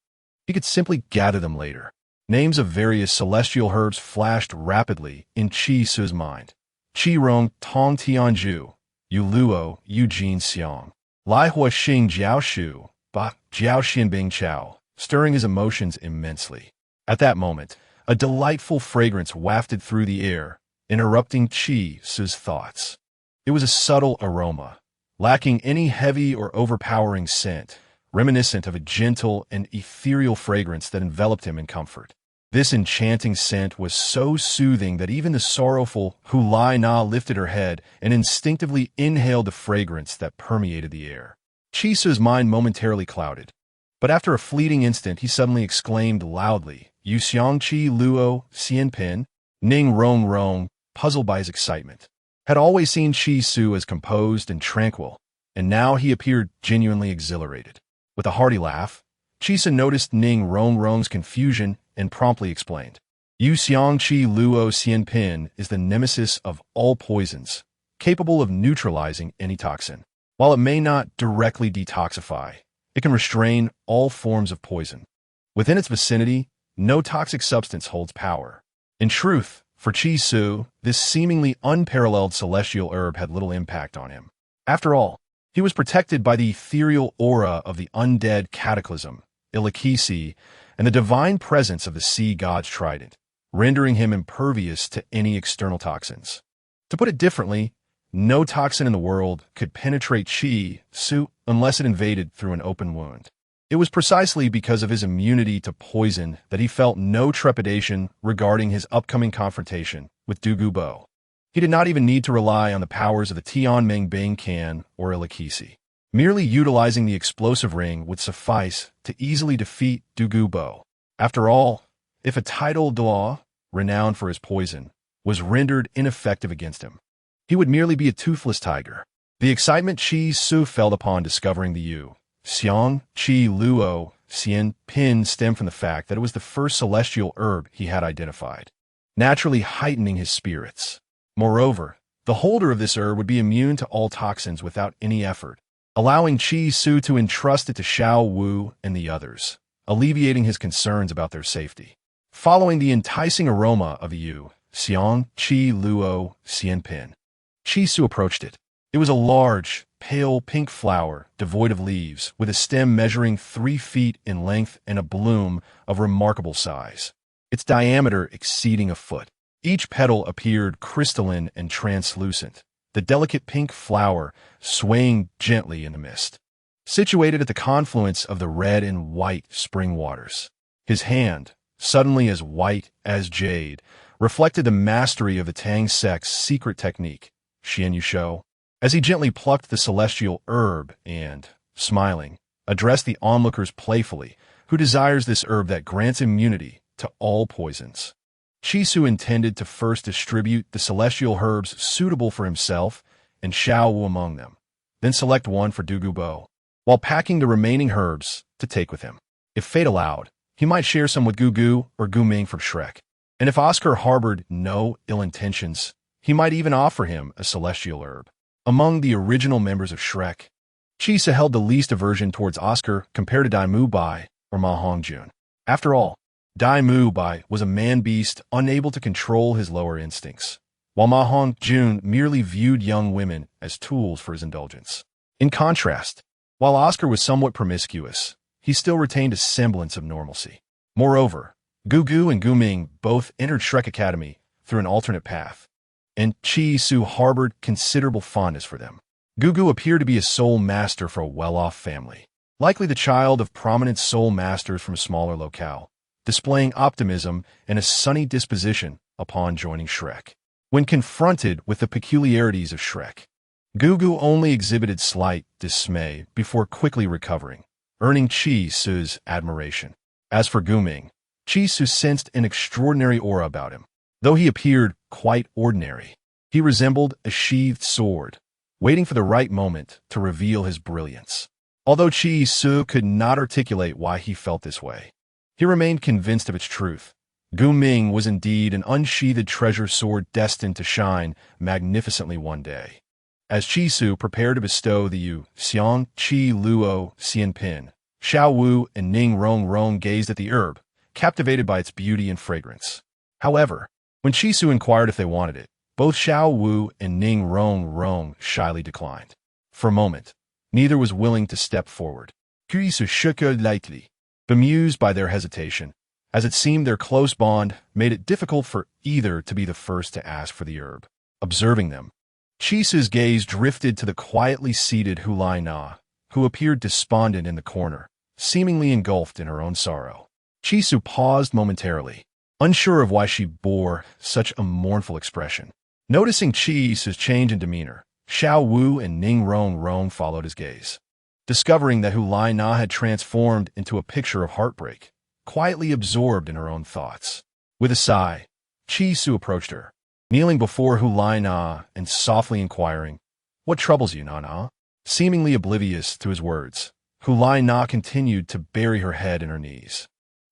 he could simply gather them later. Names of various celestial herbs flashed rapidly in Chi Su's mind. Qirong Tong Tianju, Yuluo Eugene Xiang, Lai Hua Xing Jiao Shu, Ba Jiao Xinbing Chao, stirring his emotions immensely. At that moment, a delightful fragrance wafted through the air, interrupting Chi Su's thoughts. It was a subtle aroma, lacking any heavy or overpowering scent, reminiscent of a gentle and ethereal fragrance that enveloped him in comfort. This enchanting scent was so soothing that even the sorrowful Hulina lifted her head and instinctively inhaled the fragrance that permeated the air. Chi Su's mind momentarily clouded, but after a fleeting instant he suddenly exclaimed loudly, "Yu Xiang Chi Luo Xian Pin?" Ning Rong Rong, puzzled by his excitement, had always seen Chi Su as composed and tranquil, and now he appeared genuinely exhilarated. With a hearty laugh, Chi Su noticed Ning Rong Rong's confusion and promptly explained. Yu Xiang Chi Luo Xian Pin is the nemesis of all poisons, capable of neutralizing any toxin. While it may not directly detoxify, it can restrain all forms of poison. Within its vicinity, no toxic substance holds power. In truth, for Chi Su, this seemingly unparalleled celestial herb had little impact on him. After all, he was protected by the ethereal aura of the undead cataclysm, Illikisi, and the divine presence of the sea god's trident, rendering him impervious to any external toxins. To put it differently, no toxin in the world could penetrate Chi Su unless it invaded through an open wound. It was precisely because of his immunity to poison that he felt no trepidation regarding his upcoming confrontation with Douluo Bo. He did not even need to rely on the powers of the Tianmeng Bang Can or Illikisi. Merely utilizing the explosive ring would suffice to easily defeat Douluo Bo. After all, if a tidal Douluo, renowned for his poison, was rendered ineffective against him, he would merely be a toothless tiger. The excitement Chi Su felt upon discovering the Yu Xiang Chi Luo Xian Pin stemmed from the fact that it was the first celestial herb he had identified, naturally heightening his spirits. Moreover, the holder of this herb would be immune to all toxins without any effort, allowing Qi Su to entrust it to Xiao Wu and the others, alleviating his concerns about their safety. Following the enticing aroma of the Yu, Xiang Qi Luo Xian Pin, Qi Su approached it. It was a large, pale pink flower, devoid of leaves, with a stem measuring 3 feet in length and a bloom of remarkable size, its diameter exceeding a foot. Each petal appeared crystalline and translucent, the delicate pink flower swaying gently in the mist. Situated at the confluence of the red and white spring waters, his hand, suddenly as white as jade, reflected the mastery of the Tang sect's secret technique, Xian Yushou. As he gently plucked the celestial herb and, smiling, addressed the onlookers playfully, who desires this herb that grants immunity to all poisons. Qi Su intended to first distribute the celestial herbs suitable for himself and Xiao Wu among them, then select one for Du Gubo, while packing the remaining herbs to take with him. If fate allowed, he might share some with Gugu or Guming from Shrek, and if Oscar harbored no ill intentions, he might even offer him a celestial herb. Among the original members of Shrek, Qi Su held the least aversion towards Oscar compared to Dai Mu Bai or Ma Hongjun. After all, Dai Mu Bai was a man-beast unable to control his lower instincts, while Ma Hongjun merely viewed young women as tools for his indulgence. In contrast, while Oscar was somewhat promiscuous, he still retained a semblance of normalcy. Moreover, Gugu and Guming both entered Shrek Academy through an alternate path, and Qi Su harbored considerable fondness for them. Gugu appeared to be a soul master for a well-off family, likely the child of prominent soul masters from a smaller locale, displaying optimism and a sunny disposition upon joining Shrek. When confronted with the peculiarities of Shrek, Gugu only exhibited slight dismay before quickly recovering, earning Qi Su's admiration. As for Guming, Qi Su sensed an extraordinary aura about him. Though he appeared quite ordinary, he resembled a sheathed sword, waiting for the right moment to reveal his brilliance. Although Qi Su could not articulate why he felt this way, he remained convinced of its truth. Gu Ming was indeed an unsheathed treasure sword destined to shine magnificently one day. As Qi Su prepared to bestow the Yu, Xiang Qi Luo Xian Pin, Xiao Wu and Ning Rong Rong gazed at the herb, captivated by its beauty and fragrance. However, when Qi Su inquired if they wanted it, both Xiao Wu and Ning Rong Rong shyly declined. For a moment, neither was willing to step forward. Qi Su shook lightly, bemused by their hesitation, as it seemed their close bond made it difficult for either to be the first to ask for the herb. Observing them, Qi Su's gaze drifted to the quietly seated Hulai Na, who appeared despondent in the corner, seemingly engulfed in her own sorrow. Qi Su paused momentarily, unsure of why she bore such a mournful expression. Noticing Qi Su's change in demeanor, Xiao Wu and Ning Rong Rong followed his gaze. Discovering that Hulai Na had transformed into a picture of heartbreak, quietly absorbed in her own thoughts. With a sigh, Qi Su approached her, kneeling before Hulai Na and softly inquiring, "What troubles you, Nana?" Seemingly oblivious to his words, Hulai Na continued to bury her head in her knees,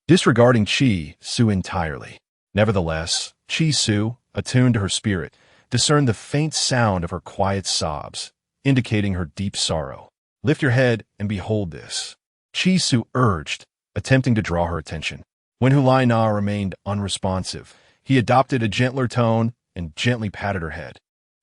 disregarding Qi Su entirely. Nevertheless, Qi Su, attuned to her spirit, discerned the faint sound of her quiet sobs, indicating her deep sorrow. "Lift your head and behold this," Qi Su urged, attempting to draw her attention. When Hulai Na remained unresponsive, he adopted a gentler tone and gently patted her head.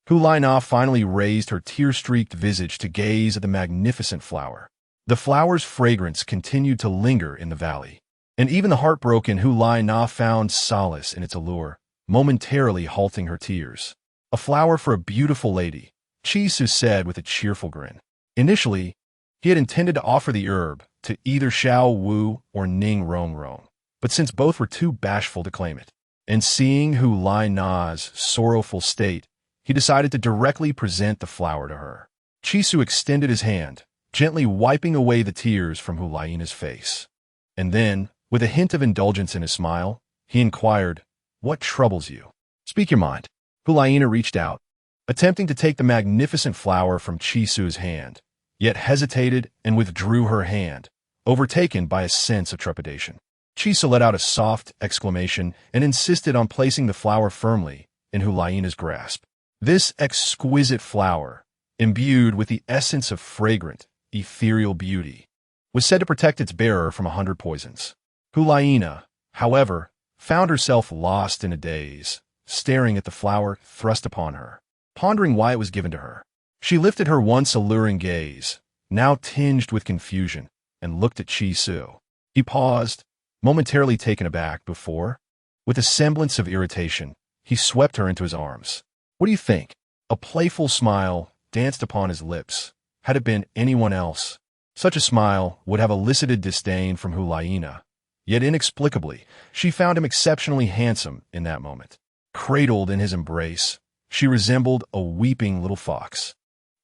Hulai Na finally raised her tear-streaked visage to gaze at the magnificent flower. The flower's fragrance continued to linger in the valley, and even the heartbroken Hulai Na found solace in its allure, momentarily halting her tears. "A flower for a beautiful lady," Qi Su said with a cheerful grin. Initially, he had intended to offer the herb to either Xiao Wu or Ning Rong Rong, but since both were too bashful to claim it, and seeing Hulai Na's sorrowful state, he decided to directly present the flower to her. Qi Su extended his hand, gently wiping away the tears from Hulai Na's face. And then, with a hint of indulgence in his smile, he inquired, "What troubles you? Speak your mind." Hulai Na reached out, attempting to take the magnificent flower from Qi Su's hand, yet hesitated and withdrew her hand, overtaken by a sense of trepidation. Chisu let out a soft exclamation and insisted on placing the flower firmly in Hulaina's grasp. This exquisite flower, imbued with the essence of fragrant, ethereal beauty, was said to protect its bearer from 100 poisons. Hulaina, however, found herself lost in a daze, staring at the flower thrust upon her, pondering why it was given to her. She lifted her once alluring gaze, now tinged with confusion, and looked at Chisu. He paused, momentarily taken aback before, with a semblance of irritation, he swept her into his arms. "What do you think?" A playful smile danced upon his lips. Had it been anyone else, such a smile would have elicited disdain from Hulaina. Yet inexplicably, she found him exceptionally handsome in that moment. Cradled in his embrace, she resembled a weeping little fox,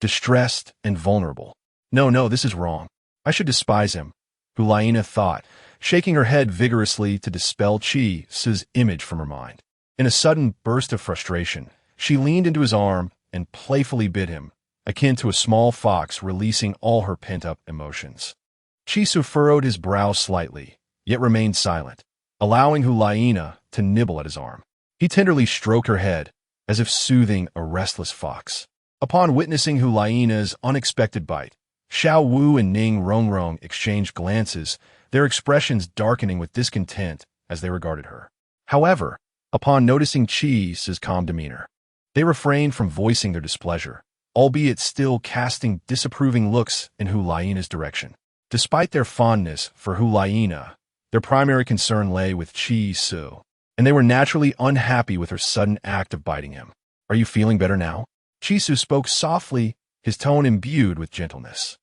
distressed and vulnerable. No, this is wrong. I should despise him," Hulaina thought, shaking her head vigorously to dispel Chisu's image from her mind. In a sudden burst of frustration, she leaned into his arm and playfully bit him, akin to a small fox releasing all her pent-up emotions. Chisu furrowed his brow slightly, yet remained silent, allowing Hulaina to nibble at his arm. He tenderly stroked her head, as if soothing a restless fox. Upon witnessing Hulaina's unexpected bite, Xiao Wu and Ning Rongrong exchanged glances, their expressions darkening with discontent as they regarded her. However, upon noticing Chisu's calm demeanor, they refrained from voicing their displeasure, albeit still casting disapproving looks in Hulaina's direction. Despite their fondness for Hulaina, their primary concern lay with Chisu, and they were naturally unhappy with her sudden act of biting him. "Are you feeling better now?" Chisu spoke softly, his tone imbued with gentleness.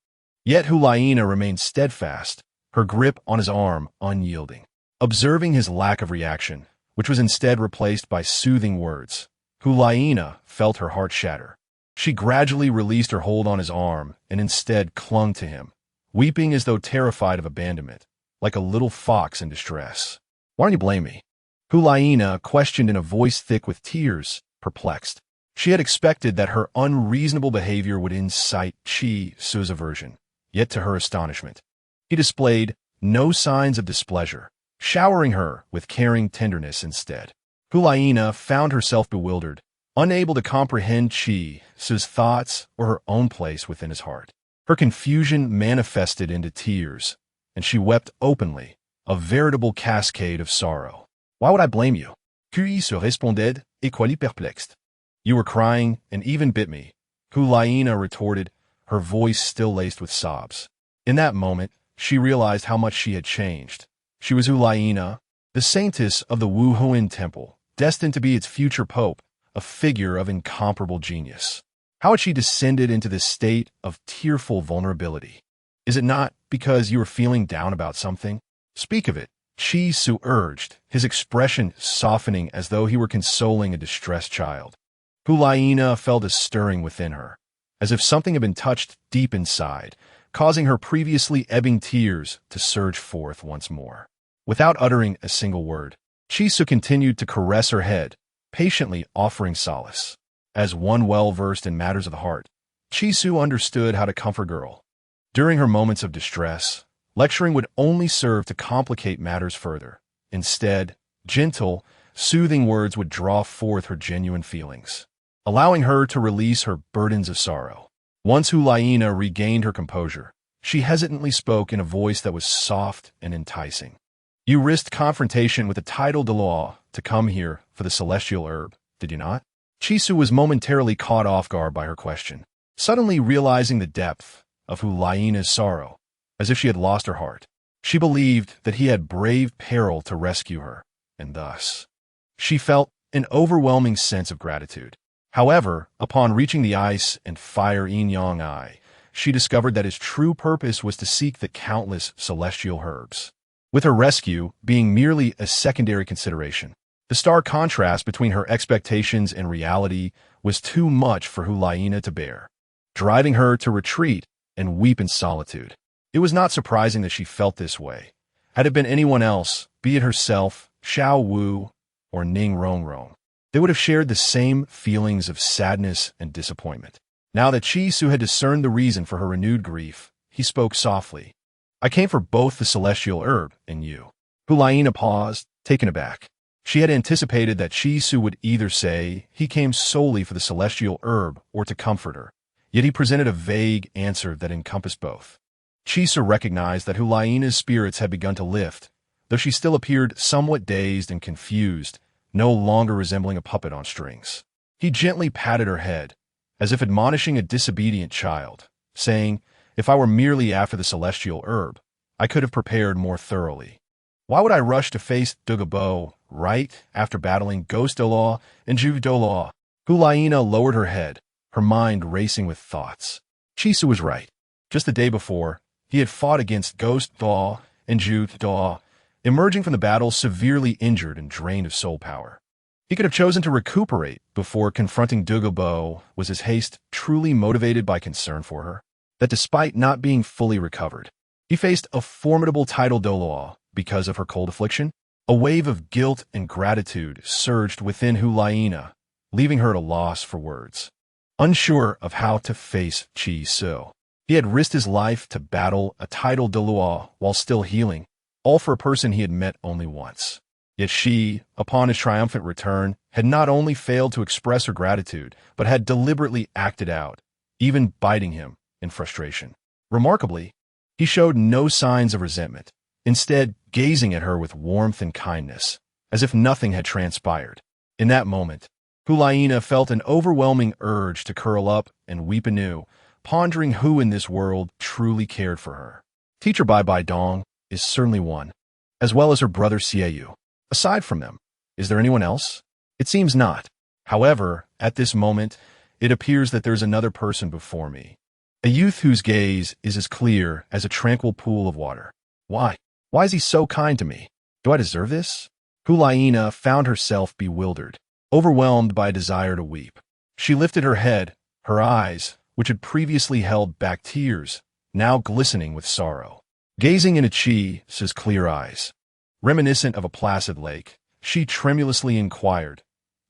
Yet Hulaina remained steadfast, her grip on his arm unyielding. Observing his lack of reaction, which was instead replaced by soothing words, Hulaina felt her heart shatter. She gradually released her hold on his arm and instead clung to him, weeping as though terrified of abandonment, like a little fox in distress. "Why don't you blame me?" Hulaina questioned in a voice thick with tears, perplexed. She had expected that her unreasonable behavior would incite Chisu's aversion, yet to her astonishment, he displayed no signs of displeasure, showering her with caring tenderness instead. Hulaina found herself bewildered, unable to comprehend Chisu's thoughts or her own place within his heart. Her confusion manifested into tears, and she wept openly, a veritable cascade of sorrow. "Why would I blame you?" Chisu responded, équally perplexed. "You were crying and even bit me," Hulaina retorted, her voice still laced with sobs. In that moment, she realized how much she had changed. She was Hulaina, the saintess of the Wu Huan temple, destined to be its future pope, a figure of incomparable genius. How had she descended into this state of tearful vulnerability? "Is it not because you were feeling down about something? Speak of it," Chisu urged, his expression softening as though he were consoling a distressed child. Hulaina felt a stirring within her, as if something had been touched deep inside, causing her previously ebbing tears to surge forth once more. Without uttering a single word, Chisu continued to caress her head, patiently offering solace. As one well-versed in matters of the heart, Chisu understood how to comfort a girl. During her moments of distress, lecturing would only serve to complicate matters further. Instead, gentle, soothing words would draw forth her genuine feelings, allowing her to release her burdens of sorrow. Once Hulaina regained her composure, she hesitantly spoke in a voice that was soft and enticing. "You risked confrontation with the title Douluo to come here for the celestial herb, did you not?" Chisu was momentarily caught off guard by her question, suddenly realizing the depth of Hulaina's sorrow, as if she had lost her heart. She believed that he had braved peril to rescue her, and thus she felt an overwhelming sense of gratitude. However, upon reaching the ice and fire yin-yang eye, she discovered that his true purpose was to seek the countless celestial herbs, with her rescue being merely a secondary consideration. The stark contrast between her expectations and reality was too much for Hulaina to bear, driving her to retreat and weep in solitude. It was not surprising that she felt this way. Had it been anyone else, be it herself, Xiao Wu, or Ning Rongrong, they would have shared the same feelings of sadness and disappointment. Now that Chisu had discerned the reason for her renewed grief, he spoke softly. I came for both the celestial herb and you. Hulaina paused, taken aback. She had anticipated that Chisu would either say he came solely for the celestial herb or to comfort her, yet he presented a vague answer that encompassed both. Chisu recognized that Hulaina's spirits had begun to lift, though she still appeared somewhat dazed and confused, no longer resembling a puppet on strings. He gently patted her head, as if admonishing a disobedient child, saying, "If I were merely after the celestial herb, I could have prepared more thoroughly. Why would I rush to face Douluo right after battling Ghost Douluo and Juve Douluo?" Hulaina lowered her head, her mind racing with thoughts. Chisu was right. Just the day before, he had fought against Ghost Douluo and Juve Douluo, emerging from the battle severely injured and drained of soul power. He could have chosen to recuperate before confronting Douluo. Was his haste truly motivated by concern for her? That despite not being fully recovered, he faced a formidable title Douluo because of her cold affliction? A wave of guilt and gratitude surged within Hulaina, leaving her at a loss for words. Unsure of how to face Chisu, he had risked his life to battle a title Douluo while still healing, all for a person he had met only once. Yet she, upon his triumphant return, had not only failed to express her gratitude, but had deliberately acted out, even biting him in frustration. Remarkably, he showed no signs of resentment, instead gazing at her with warmth and kindness, as if nothing had transpired. In that moment, Hulaina felt an overwhelming urge to curl up and weep anew, pondering who in this world truly cared for her. Teacher Bai Bai Dong is certainly one, as well as her brother Xiaoyu. Aside from them, is there anyone else? It seems not. However, at this moment, it appears that there is another person before me. A youth whose gaze is as clear as a tranquil pool of water. Why? Why is he so kind to me? Do I deserve this? Hulaina found herself bewildered, overwhelmed by a desire to weep. She lifted her head, her eyes, which had previously held back tears, now glistening with sorrow. Gazing into Chi's clear eyes, reminiscent of a placid lake, she tremulously inquired,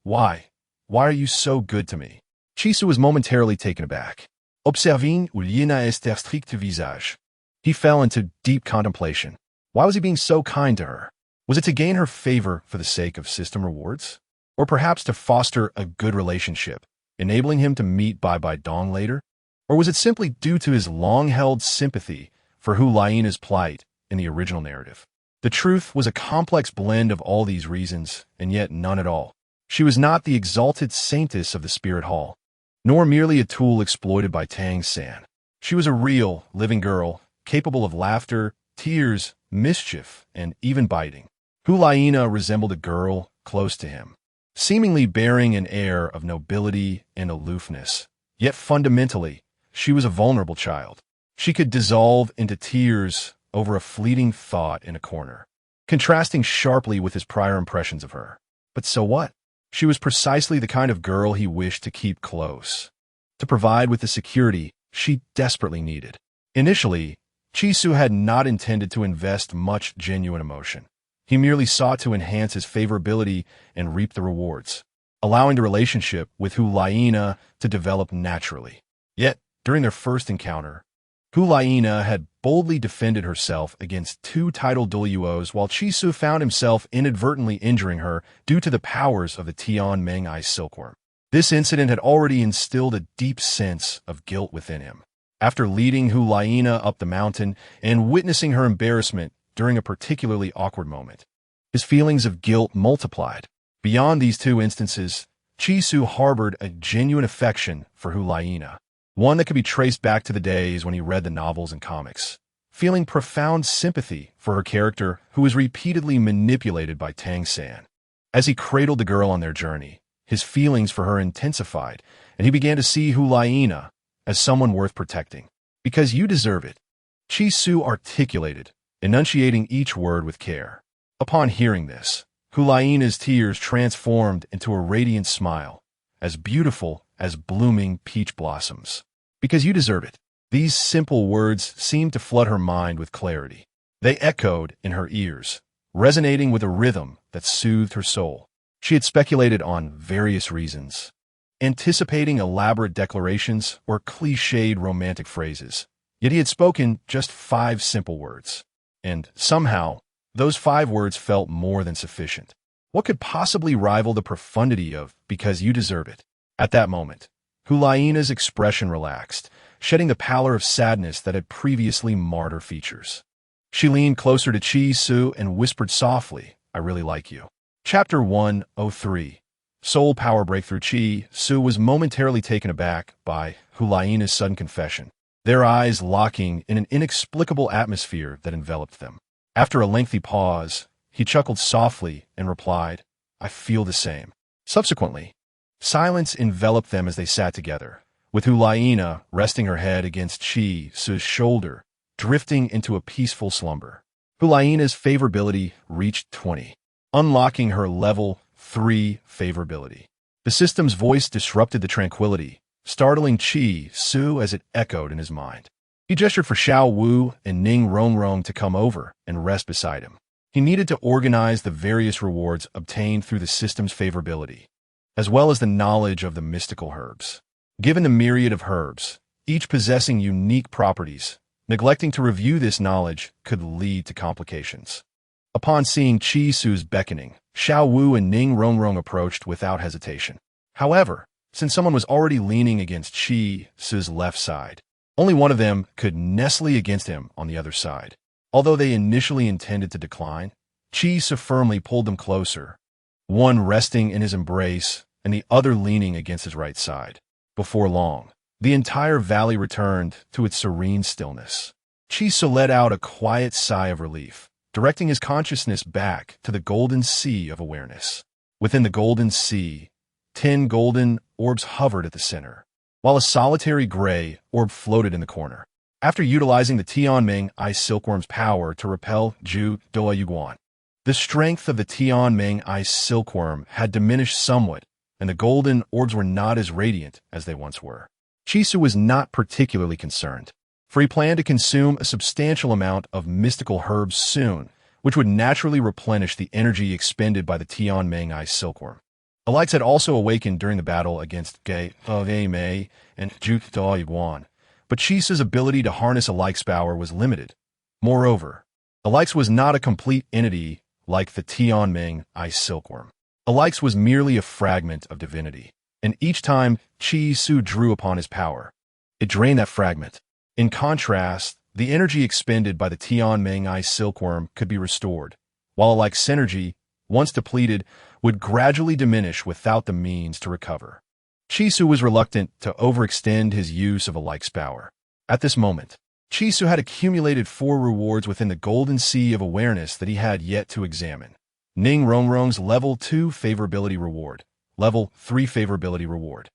"Why? Why are you so good to me?" Chisu was momentarily taken aback. Observing Ulina Esther strict visage, he fell into deep contemplation. Why was he being so kind to her? Was it to gain her favor for the sake of system rewards? Or perhaps to foster a good relationship, enabling him to meet Bai Bai Dong later? Or was it simply due to his long-held sympathy for Hulaina's plight in the original narrative? The truth was a complex blend of all these reasons, and yet none at all. She was not the exalted saintess of the spirit hall, nor merely a tool exploited by Tang San. She was a real, living girl, capable of laughter, tears, mischief, and even biting. Hulaina resembled a girl close to him, seemingly bearing an air of nobility and aloofness. Yet fundamentally, she was a vulnerable child. She could dissolve into tears over a fleeting thought in a corner, contrasting sharply with his prior impressions of her. But so what? She was precisely the kind of girl he wished to keep close, to provide with the security she desperately needed. Initially, Chisu had not intended to invest much genuine emotion. He merely sought to enhance his favorability and reap the rewards, allowing the relationship with Hulaina to develop naturally. Yet, during their first encounter, Hulaina had boldly defended herself against two titled Douluos while Chisu found himself inadvertently injuring her due to the powers of the Tian Meng Eye silkworm. This incident had already instilled a deep sense of guilt within him. After leading Hulaina up the mountain and witnessing her embarrassment during a particularly awkward moment, his feelings of guilt multiplied. Beyond these two instances, Chisu harbored a genuine affection for Hulaina, one that could be traced back to the days when he read the novels and comics, feeling profound sympathy for her character who was repeatedly manipulated by Tang San. As he cradled the girl on their journey, his feelings for her intensified, and he began to see Hulaina as someone worth protecting. "Because you deserve it," Chisu articulated, enunciating each word with care. Upon hearing this, Hulaina's tears transformed into a radiant smile, as beautiful as blooming peach blossoms. "Because you deserve it." These simple words seemed to flood her mind with clarity. They echoed in her ears, resonating with a rhythm that soothed her soul. She had speculated on various reasons, anticipating elaborate declarations or cliched romantic phrases. Yet he had spoken just 5 simple words. And somehow, those 5 words felt more than sufficient. What could possibly rival the profundity of "because you deserve it"? At that moment, Hulaina's expression relaxed, shedding the pallor of sadness that had previously marred her features. She leaned closer to Chi Su and whispered softly, "I really like you." Chapter 103. Soul Power Breakthrough. Chi Su was momentarily taken aback by Hulaina's sudden confession, their eyes locking in an inexplicable atmosphere that enveloped them. After a lengthy pause, he chuckled softly and replied, "I feel the same." Subsequently, silence enveloped them as they sat together, with Hulaina resting her head against Chi Su's shoulder, drifting into a peaceful slumber. Hulaina's favorability reached 20, unlocking her level 3 favorability. The system's voice disrupted the tranquility, startling Chi Su as it echoed in his mind. He gestured for Xiao Wu and Ning Rongrong to come over and rest beside him. He needed to organize the various rewards obtained through the system's favorability, as well as the knowledge of the mystical herbs. Given the myriad of herbs, each possessing unique properties, neglecting to review this knowledge could lead to complications. Upon seeing Chi Su's beckoning, Xiao Wu and Ning Rongrong approached without hesitation. However, since someone was already leaning against Chi Su's left side, only one of them could nestle against him on the other side. Although they initially intended to decline, Chi Su firmly pulled them closer, one resting in his embrace and the other leaning against his right side. Before long, the entire valley returned to its serene stillness. Chi Su let out a quiet sigh of relief, directing his consciousness back to the golden sea of awareness. Within the golden sea, 10 golden orbs hovered at the center, while a solitary gray orb floated in the corner. After utilizing the Tianming Ice Silkworm's power to repel Ju Doa Yuguan, the strength of the Tianming Ice Silkworm had diminished somewhat, and the golden orbs were not as radiant as they once were. Chi Su was not particularly concerned, for he planned to consume a substantial amount of mystical herbs soon, which would naturally replenish the energy expended by the Tianming Ice Silkworm. Awakens had also awakened during the battle against Ge Mei and Ju Doa Yuguan, but Chi Su's ability to harness Awakens' power was limited. Moreover, Awakens was not a complete entity like the Tianming Ice Silkworm. Awakens was merely a fragment of divinity, and each time Chi Su drew upon his power, it drained that fragment. In contrast, the energy expended by the Tianming Ice Silkworm could be restored, while Awakens' energy, once depleted, would gradually diminish without the means to recover. Chi Su was reluctant to overextend his use of Awakens' power. At this moment, Chi Su had accumulated 4 rewards within the golden sea of awareness that he had yet to examine. Ning Rongrong's level 2 favorability reward, level 3 favorability reward,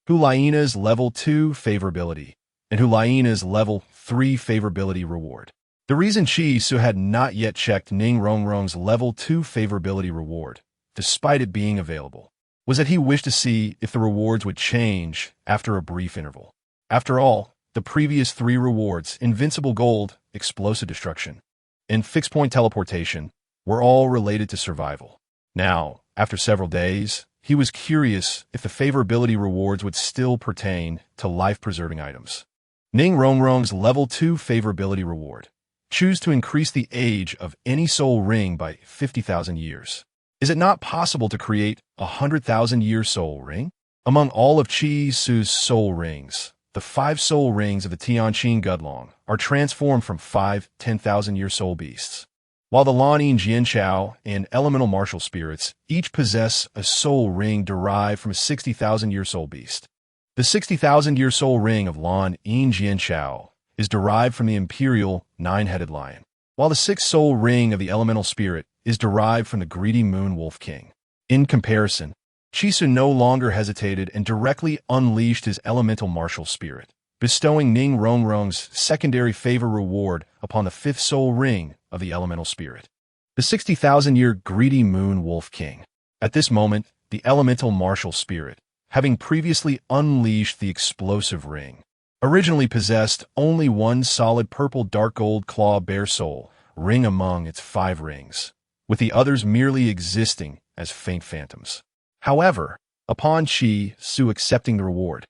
Hulaina's level 2 favorability, and Hulaina's level 3 favorability reward. The reason Chi Su had not yet checked Ning Rongrong's level 2 favorability reward, despite it being available, was that he wished to see if the rewards would change after a brief interval. After all, the previous 3 rewards, Invincible Gold, Explosive Destruction, and Fixed Point Teleportation, were all related to survival. Now, after several days, he was curious if the favorability rewards would still pertain to life-preserving items. Ning Rongrong's level 2 favorability reward. Choose to increase the age of any soul ring by 50,000 years. Is it not possible to create a 100,000-year soul ring? Among all of Chi Su's soul rings, the 5 soul rings of the Tianqing Gudlong are transformed from 5 10,000-year soul beasts, while the Lanin Jianchao and elemental martial spirits each possess a soul ring derived from a 60,000-year soul beast. The 60,000-year soul ring of Lan Yin Jianchao is derived from the imperial 9-headed lion, while the 6th soul ring of the elemental spirit is derived from the greedy moon wolf king. In comparison, Chi Su no longer hesitated and directly unleashed his elemental martial spirit, bestowing Ning Rongrong's secondary favor reward upon the 5th soul ring of the elemental spirit, the 60,000-year greedy moon wolf king. At this moment, the elemental martial spirit, having previously unleashed the explosive ring, originally possessed only one solid purple dark gold claw bear soul ring among its 5 rings, with the others merely existing as faint phantoms. However, upon Chi Su accepting the reward,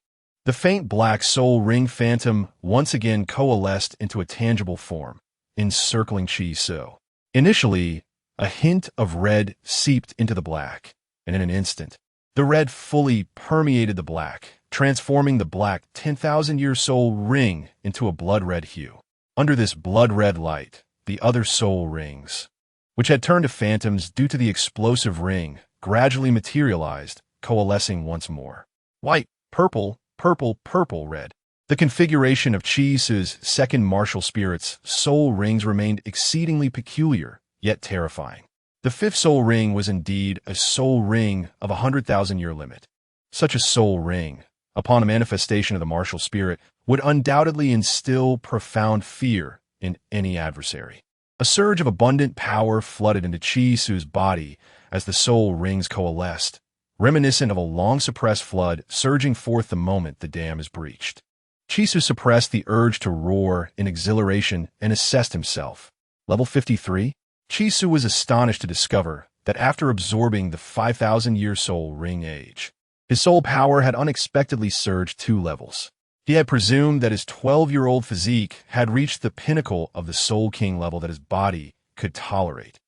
The faint black soul ring phantom once again coalesced into a tangible form, encircling Qi Su. Initially, a hint of red seeped into the black, and in an instant, the red fully permeated the black, transforming the black 10,000-year soul ring into a blood-red hue. Under this blood-red light, the other soul rings, which had turned to phantoms due to the explosive ring, gradually materialized, coalescing once more. White, purple, purple, purple, red. The configuration of Qi Su's second martial spirit's soul rings remained exceedingly peculiar, yet terrifying. The fifth soul ring was indeed a soul ring of 100,000-year limit. Such a soul ring, upon a manifestation of the martial spirit, would undoubtedly instill profound fear in any adversary. A surge of abundant power flooded into Qi Su's body as the soul rings coalesced, reminiscent of a long-suppressed flood surging forth the moment the dam is breached. Qi Su suppressed the urge to roar in exhilaration and assessed himself. Level 53? Qi Su was astonished to discover that after absorbing the 5,000-year soul ring age, his soul power had unexpectedly surged 2 levels. He had presumed that his 12-year-old physique had reached the pinnacle of the Soul King level that his body could tolerate,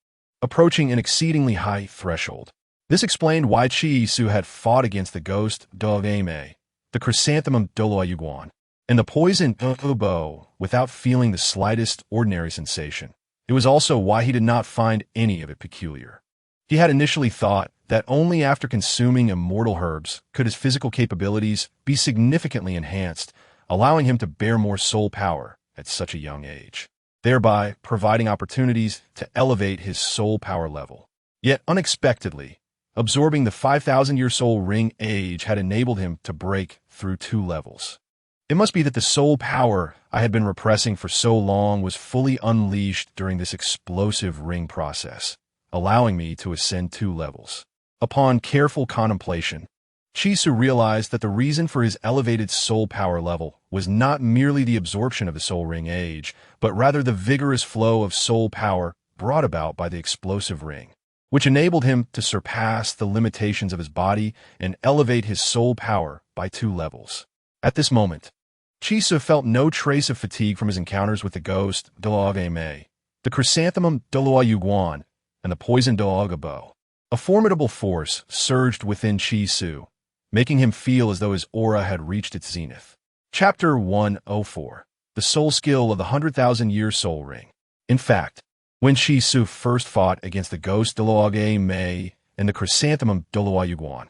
approaching an exceedingly high threshold. This explained why Qi Su had fought against the ghost Douluo, the chrysanthemum Douluo, and the poison bow without feeling the slightest ordinary sensation. It was also why he did not find any of it peculiar. He had initially thought that only after consuming immortal herbs could his physical capabilities be significantly enhanced, allowing him to bear more soul power at such a young age, thereby providing opportunities to elevate his soul power level. Yet unexpectedly, absorbing the 5,000-year soul ring age had enabled him to break through 2 levels. It must be that the soul power I had been repressing for so long was fully unleashed during this explosive ring process, allowing me to ascend 2 levels. Upon careful contemplation, Qi Su realized that the reason for his elevated soul power level was not merely the absorption of the soul ring age, but rather the vigorous flow of soul power brought about by the explosive ring, which enabled him to surpass the limitations of his body and elevate his soul power by 2 levels. At this moment, Qi Su felt no trace of fatigue from his encounters with the ghost Douluo, the chrysanthemum Douluo, and the poison Douluo bow. A formidable force surged within Qi Su, making him feel as though his aura had reached its zenith. Chapter 104. The Soul Skill of the 100,000-Year Soul Ring. In fact, when Qi Su first fought against the ghost Douluo and the chrysanthemum Douluo,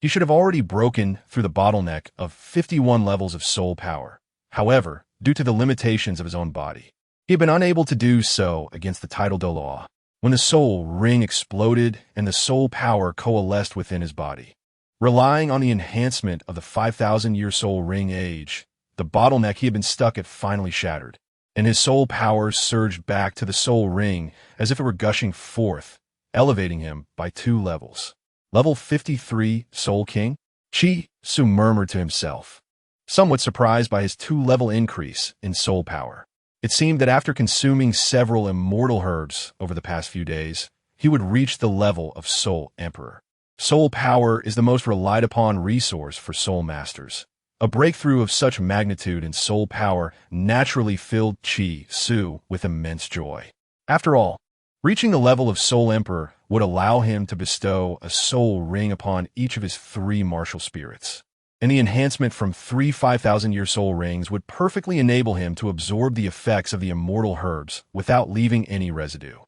he should have already broken through the bottleneck of 51 levels of soul power. However, due to the limitations of his own body, he had been unable to do so against the title Douluo. When the soul ring exploded and the soul power coalesced within his body, relying on the enhancement of the 5,000-year soul ring age, the bottleneck he had been stuck at finally shattered, and his soul power surged back to the soul ring as if it were gushing forth, elevating him by 2 levels. Level 53, Soul King? Qi Su murmured to himself, somewhat surprised by his 2-level increase in soul power. It seemed that after consuming several immortal herbs over the past few days, he would reach the level of Soul Emperor. Soul power is the most relied upon resource for soul masters. A breakthrough of such magnitude in soul power naturally filled Qi Su with immense joy. After all, reaching the level of Soul Emperor would allow him to bestow a soul ring upon each of his 3 martial spirits, and the enhancement from 3 5,000-year soul rings would perfectly enable him to absorb the effects of the immortal herbs without leaving any residue.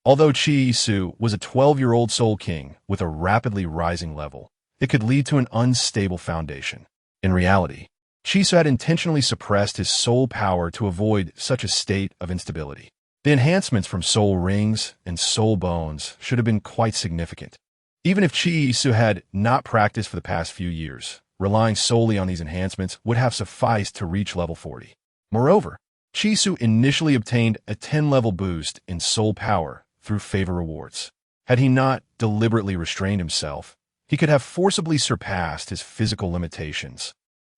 Although Qi Su was a 12-year-old Soul King with a rapidly rising level, it could lead to an unstable foundation. In reality, Qi Su had intentionally suppressed his soul power to avoid such a state of instability. The enhancements from soul rings and soul bones should have been quite significant. Even if Qi Su had not practiced for the past few years, relying solely on these enhancements would have sufficed to reach level 40. Moreover, Qi Su initially obtained a 10-level boost in soul power through favor rewards. Had he not deliberately restrained himself, he could have forcibly surpassed his physical limitations,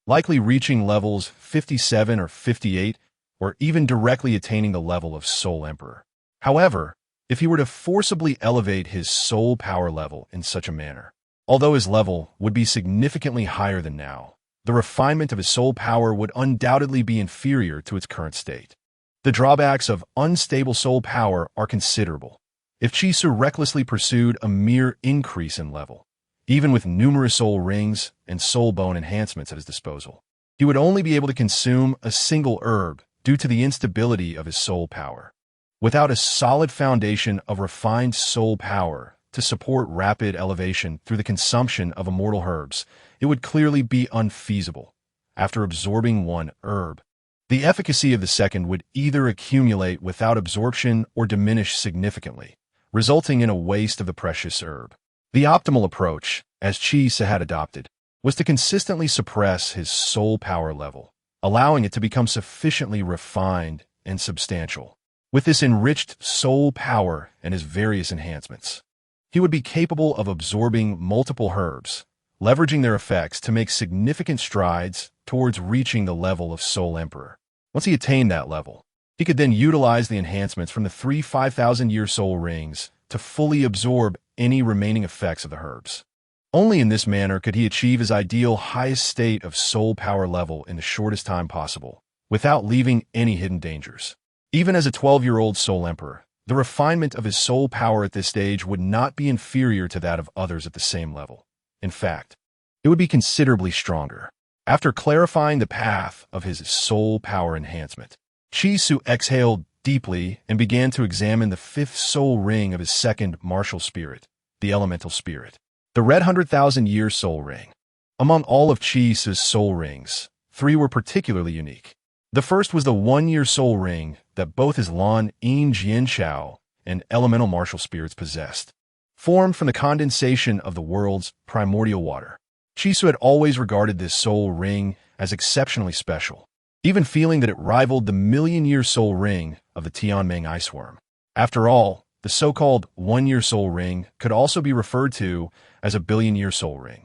likely reaching levels 57 or 58, or even directly attaining the level of Soul Emperor. However, if he were to forcibly elevate his soul power level in such a manner, although his level would be significantly higher than now, the refinement of his soul power would undoubtedly be inferior to its current state. The drawbacks of unstable soul power are considerable. If Chisu recklessly pursued a mere increase in level, even with numerous soul rings and soul bone enhancements at his disposal, he would only be able to consume a single herb due to the instability of his soul power. Without a solid foundation of refined soul power to support rapid elevation through the consumption of immortal herbs, it would clearly be unfeasible. After absorbing one herb, the efficacy of the second would either accumulate without absorption or diminish significantly, resulting in a waste of the precious herb. The optimal approach, as Chi had adopted, was to consistently suppress his soul power level, allowing it to become sufficiently refined and substantial. With this enriched soul power and his various enhancements, he would be capable of absorbing multiple herbs, leveraging their effects to make significant strides towards reaching the level of Soul Emperor. Once he attained that level, he could then utilize the enhancements from the 3 5,000-year soul rings to fully absorb any remaining effects of the herbs. Only in this manner could he achieve his ideal highest state of soul power level in the shortest time possible, without leaving any hidden dangers. Even as a 12-year-old Soul Emperor, the refinement of his soul power at this stage would not be inferior to that of others at the same level. In fact, it would be considerably stronger. After clarifying the path of his soul power enhancement, Chisu exhaled deeply and began to examine the 5th soul ring of his second martial spirit, the elemental spirit, the red 100,000-year soul ring. Among all of Chisu's soul rings, 3 were particularly unique. The first was the 1-year soul ring that both his Lan Yin Jianchao and elemental martial spirits possessed. Formed from the condensation of the world's primordial water, Chisu had always regarded this soul ring as exceptionally special, even feeling that it rivaled the million-year soul ring of the Tianmeng iceworm. After all, the so-called 1-year soul ring could also be referred to as a billion-year soul ring,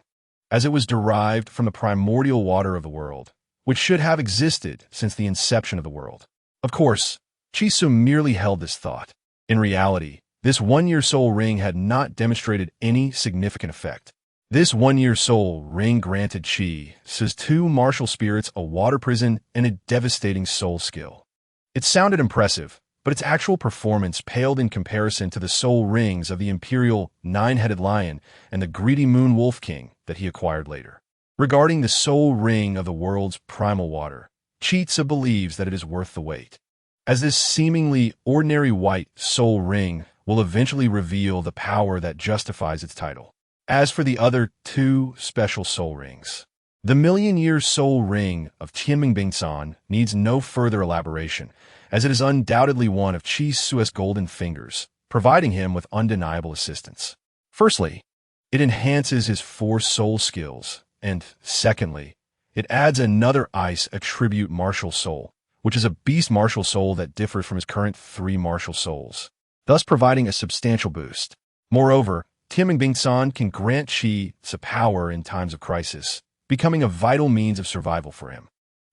as it was derived from the primordial water of the world, which should have existed since the inception of the world. Of course, Chisu merely held this thought. In reality, this 1-year soul ring had not demonstrated any significant effect. This 1-year soul ring granted Chi's 2 martial spirits a water prison and a devastating soul skill. It sounded impressive, but its actual performance paled in comparison to the soul rings of the imperial 9-headed lion and the greedy moon wolf king that he acquired later. Regarding the soul ring of the world's primal water, Chi believes that it is worth the wait, as this seemingly ordinary white soul ring will eventually reveal the power that justifies its title. As for the other 2 special soul rings, the million-year soul ring of Tangmen San needs no further elaboration, as it is undoubtedly one of Chisu's golden fingers, providing him with undeniable assistance. Firstly, it enhances his 4 soul skills, and secondly, it adds another ice attribute martial soul, which is a beast martial soul that differs from his current 3 martial souls, thus providing a substantial boost. Moreover, Tangmen San can grant Chi power in times of crisis, becoming a vital means of survival for him.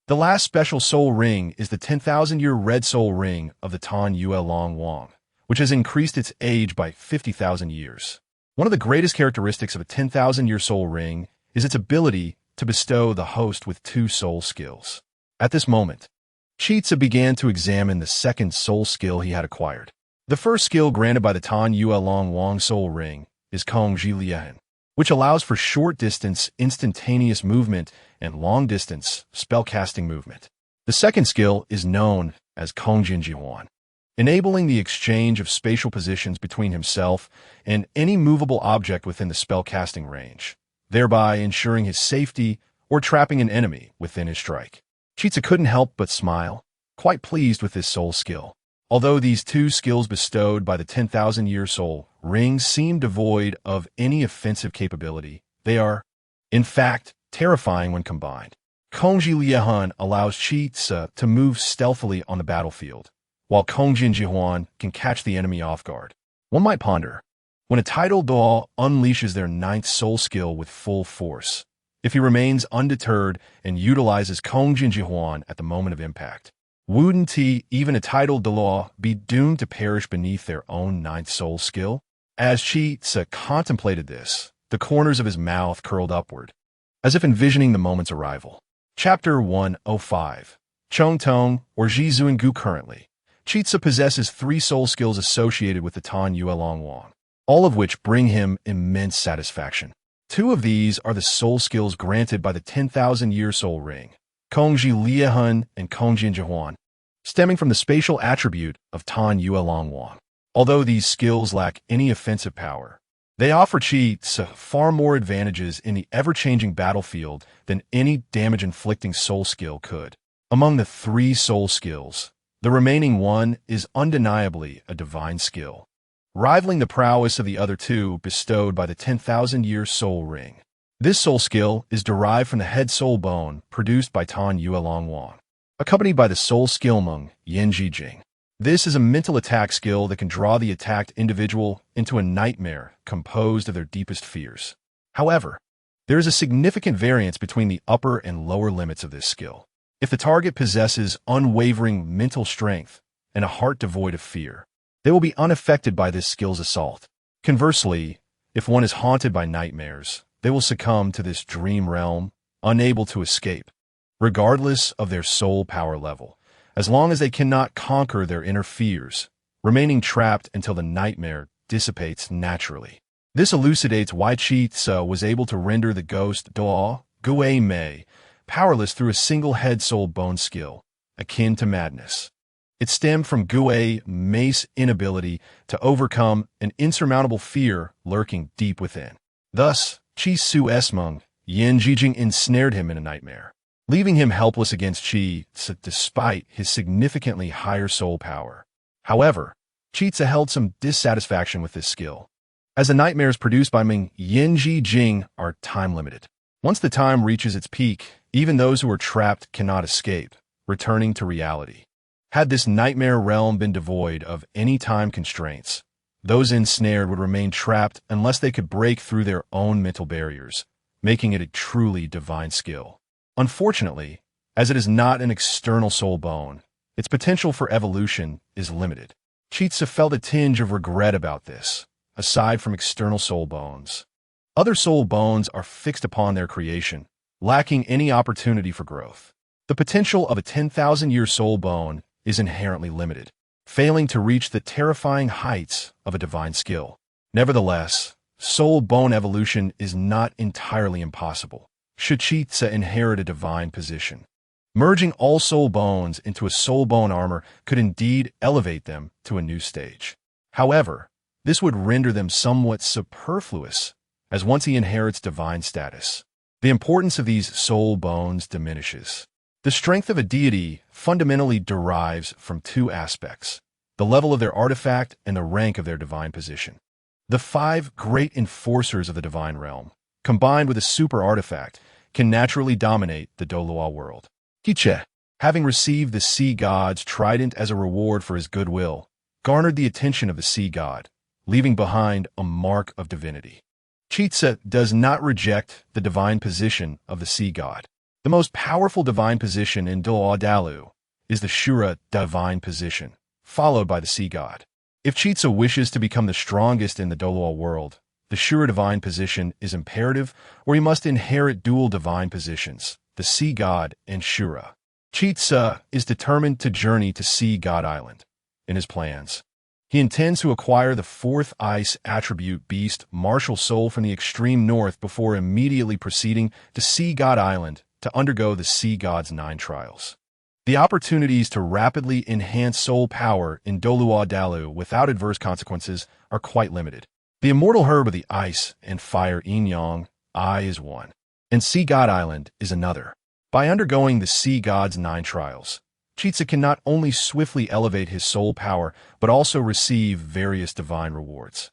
The last special soul ring is the 10,000-year red soul ring of the Tan Yue Long Wang, which has increased its age by 50,000 years. One of the greatest characteristics of a 10,000-year soul ring is its ability to bestow the host with 2 soul skills. At this moment, Chi began to examine the second soul skill he had acquired. The first skill granted by the Tan Yue Long Wang soul ring is Kongji Lian, which allows for short-distance instantaneous movement and long-distance spellcasting movement. The second skill is known as Kongjin Jihuan, enabling the exchange of spatial positions between himself and any movable object within the spellcasting range, thereby ensuring his safety or trapping an enemy within his strike. Chi couldn't help but smile, quite pleased with this soul skill. Although these 2 skills bestowed by the 10,000-year soul rings seem devoid of any offensive capability, they are, in fact, terrifying when combined. Kongji Lian allows Chi to move stealthily on the battlefield, while Kongjin Jihuan can catch the enemy off guard. One might ponder, when a title Doll unleashes their 9th soul skill with full force, if he remains undeterred and utilizes Kongjin Jihuan at the moment of impact, wouldn't even a title Douluo be doomed to perish beneath their own 9th soul skill? As Chi contemplated this, the corners of his mouth curled upward, as if envisioning the moment's arrival. Chapter 105. Chong Tong, or Ji Gu. Currently, Chitsa possesses 3 soul skills associated with the Tan Yue Long Wang, all of which bring him immense satisfaction. 2 of these are the soul skills granted by the 10,000-year soul ring, Kongji Liehun and Kongjian Jihuan, stemming from the spatial attribute of Tan Yue Long Wang. Although these skills lack any offensive power, they offer Chitsa far more advantages in the ever-changing battlefield than any damage-inflicting soul skill could. Among the 3 soul skills, the remaining one is undeniably a divine skill, rivaling the prowess of the other 2 bestowed by the 10,000-year soul ring. This soul skill is derived from the head soul bone produced by Tan Yue Long Wang, accompanied by the soul skill Meng Yanji Jing. This is a mental attack skill that can draw the attacked individual into a nightmare composed of their deepest fears. However, there is a significant variance between the upper and lower limits of this skill. If the target possesses unwavering mental strength and a heart devoid of fear, they will be unaffected by this skill's assault. Conversely, if one is haunted by nightmares, they will succumb to this dream realm, unable to escape, regardless of their soul power level, as long as they cannot conquer their inner fears, remaining trapped until the nightmare dissipates naturally. This elucidates why Chitsa was able to render the ghost Douluo Continent powerless through a single head soul bone skill, akin to madness. It stemmed from Gu Mei's inability to overcome an insurmountable fear lurking deep within. Thus, Chi Su Esmeng Yan Jijing ensnared him in a nightmare, leaving him helpless against Chitsa despite his significantly higher soul power. However, Chitsa held some dissatisfaction with this skill, as the nightmares produced by Meng Yanji Jing are time-limited. Once the time reaches its peak, even those who are trapped cannot escape, returning to reality. Had this nightmare realm been devoid of any time constraints, those ensnared would remain trapped unless they could break through their own mental barriers, making it a truly divine skill. Unfortunately, as it is not an external soul bone, its potential for evolution is limited. Chitsa felt a tinge of regret about this. Aside from external soul bones, other soul bones are fixed upon their creation, lacking any opportunity for growth. The potential of a 10,000-year soul bone is inherently limited, failing to reach the terrifying heights of a divine skill. Nevertheless, soul bone evolution is not entirely impossible, should Chitsa inherit a divine position. Merging all soul bones into a soul bone armor could indeed elevate them to a new stage. However, this would render them somewhat superfluous, as once he inherits divine status, the importance of these soul bones diminishes. The strength of a deity fundamentally derives from 2 aspects: the level of their artifact and the rank of their divine position. The 5 great enforcers of the divine realm, combined with a super artifact, can naturally dominate the Douluo world. Kiche, having received the sea god's trident as a reward for his goodwill, garnered the attention of the sea god, leaving behind a mark of divinity. Chitsa does not reject the divine position of the sea god. The most powerful divine position in Douluo is the Shura divine position, followed by the sea god. If Chitsa wishes to become the strongest in the Douluo world, the Shura divine position is imperative, or he must inherit dual divine positions, the sea god and Shura. Chitsa is determined to journey to Sea God Island. In his plans, he intends to acquire the 4th ice attribute beast martial soul from the extreme north before immediately proceeding to Sea God Island to undergo the sea god's 9 trials. The opportunities to rapidly enhance soul power in Douluo without adverse consequences are quite limited. The immortal herb of the ice and fire yin yang is one, and Sea God Island is another. By undergoing the sea god's 9 trials, Chitsa can not only swiftly elevate his soul power, but also receive various divine rewards.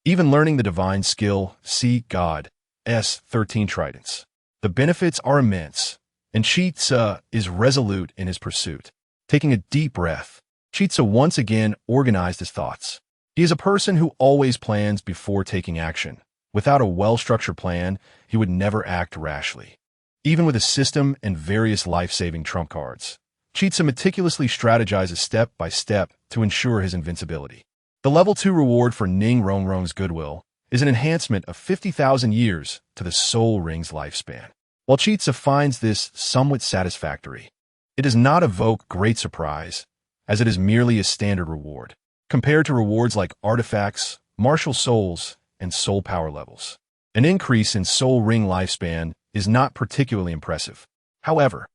Even learning the divine skill, Sea God's 13 tridents. The benefits are immense, and Chitsa is resolute in his pursuit. Taking a deep breath, Chitsa once again organized his thoughts. He is a person who always plans before taking action. Without a well-structured plan, he would never act rashly. Even with a system and various life-saving trump cards, Chitsa meticulously strategizes step by step to ensure his invincibility. The level 2 reward for Ning Rongrong's goodwill is an enhancement of 50,000 years to the Soul Ring's lifespan. While Chi Tzu finds this somewhat satisfactory, it does not evoke great surprise, as it is merely a standard reward, compared to rewards like artifacts, martial souls, and soul power levels. An increase in soul ring lifespan is not particularly impressive. However,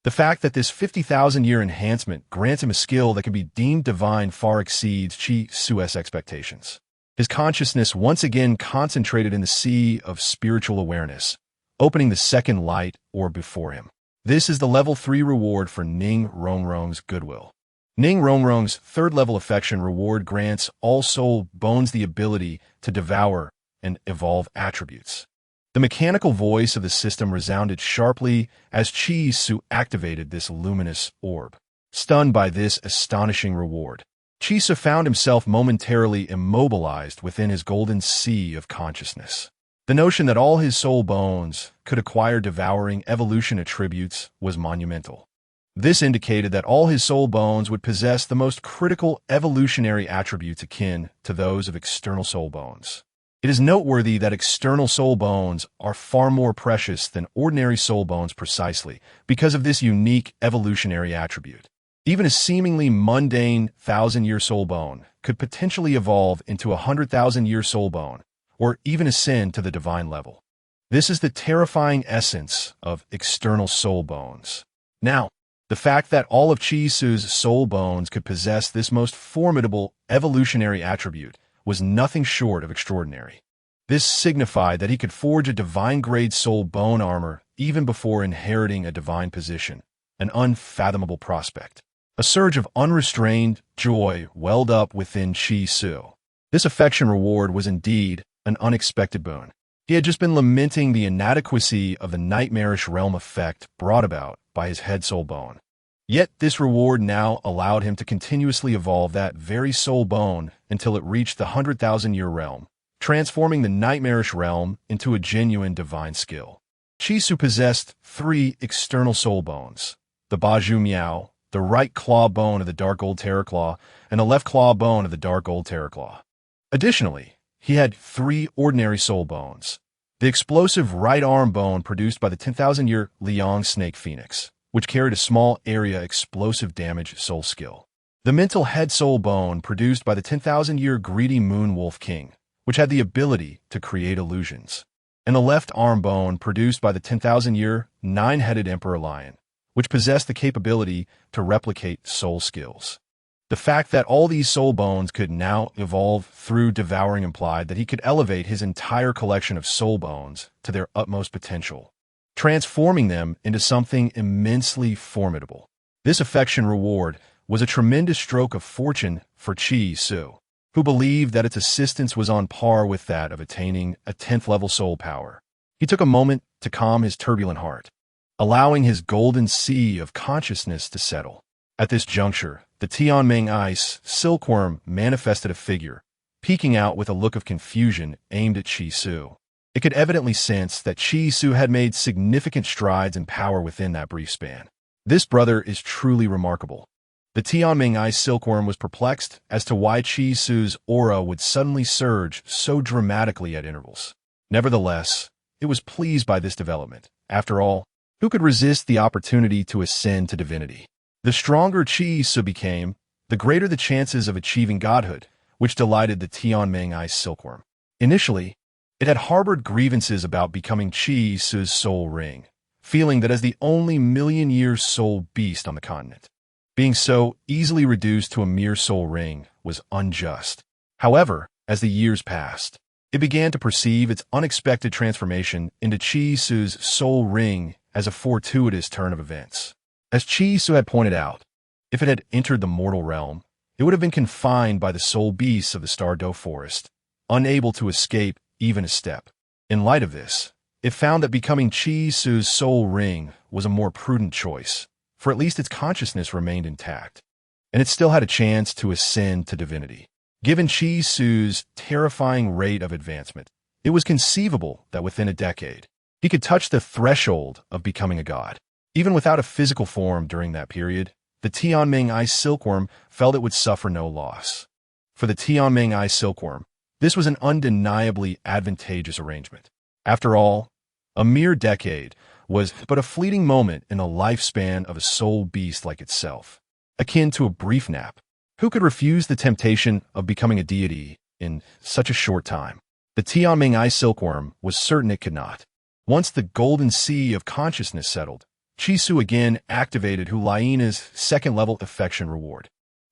the fact that this 50,000-year enhancement grants him a skill that can be deemed divine far exceeds Chi Tzu's expectations. His consciousness once again concentrated in the sea of spiritual awareness, opening the second light orb before him. This is the level 3 reward for Ning Rongrong's goodwill. Ning Rongrong's third-level affection reward grants all soul bones the ability to devour and evolve attributes. The mechanical voice of the system resounded sharply as Chi Tzu activated this luminous orb. Stunned by this astonishing reward, Chi Tzu found himself momentarily immobilized within his golden sea of consciousness. The notion that all his soul bones could acquire devouring evolution attributes was monumental. This indicated that all his soul bones would possess the most critical evolutionary attributes akin to those of external soul bones. It is noteworthy that external soul bones are far more precious than ordinary soul bones precisely because of this unique evolutionary attribute. Even a seemingly mundane 1,000-year soul bone could potentially evolve into a 100,000-year soul bone, or even ascend to the divine level. This is the terrifying essence of external soul bones. Now, the fact that all of Chi Tzu's soul bones could possess this most formidable evolutionary attribute was nothing short of extraordinary. This signified that he could forge a divine-grade soul bone armor even before inheriting a divine position, an unfathomable prospect. A surge of unrestrained joy welled up within Chi Tzu. This affection reward was indeed an unexpected boon. He had just been lamenting the inadequacy of the nightmarish realm effect brought about by his head soul bone. Yet this reward now allowed him to continuously evolve that very soul bone until it reached the 100,000-year realm, transforming the nightmarish realm into a genuine divine skill. Chi Tzu possessed 3 external soul bones: the Baju Miao, the right claw bone of the dark gold terror claw, and the left claw bone of the dark gold terror claw. Additionally, he had 3 ordinary soul bones: the explosive right arm bone produced by the 10,000-year Liang Snake Phoenix, which carried a small area explosive damage soul skill; the mental head soul bone produced by the 10,000-year Greedy Moon Wolf King, which had the ability to create illusions; and the left arm bone produced by the 10,000-year Nine-Headed Emperor Lion, which possessed the capability to replicate soul skills. The fact that all these soul bones could now evolve through devouring implied that he could elevate his entire collection of soul bones to their utmost potential, transforming them into something immensely formidable. This affection reward was a tremendous stroke of fortune for Chi Tzu, who believed that its assistance was on par with that of attaining a 10th-level soul power. He took a moment to calm his turbulent heart, allowing his golden sea of consciousness to settle. At this juncture, the Tianming Ice silkworm manifested a figure, peeking out with a look of confusion aimed at Chi Tzu. It could evidently sense that Chi Tzu had made significant strides in power within that brief span. This brother is truly remarkable. The Tianming Ice silkworm was perplexed as to why Chi Tzu's aura would suddenly surge so dramatically at intervals. Nevertheless, it was pleased by this development. After all, who could resist the opportunity to ascend to divinity? The stronger Chi Tzu became, the greater the chances of achieving godhood, which delighted the Tianming Ice silkworm. Initially, it had harbored grievances about becoming Chi Tzu's soul ring, feeling that as the only million-year soul beast on the continent, being so easily reduced to a mere soul ring was unjust. However, as the years passed, it began to perceive its unexpected transformation into Chi Tzu's soul ring as a fortuitous turn of events. As Chi Tzu had pointed out, if it had entered the mortal realm, it would have been confined by the soul beasts of the Star Do Forest, unable to escape even a step. In light of this, it found that becoming Chi Tzu's soul ring was a more prudent choice, for at least its consciousness remained intact, and it still had a chance to ascend to divinity. Given Chi Tzu's terrifying rate of advancement, it was conceivable that within a decade, he could touch the threshold of becoming a god. Even without a physical form during that period, the Tianming Ice silkworm felt it would suffer no loss. For the Tianming Ice silkworm, this was an undeniably advantageous arrangement. After all, a mere decade was but a fleeting moment in the lifespan of a soul beast like itself, akin to a brief nap. Who could refuse the temptation of becoming a deity in such a short time? The Tianming Eye Silkworm was certain it could not. Once the golden sea of consciousness settled, Chisu again activated Hulaina's second-level affection reward.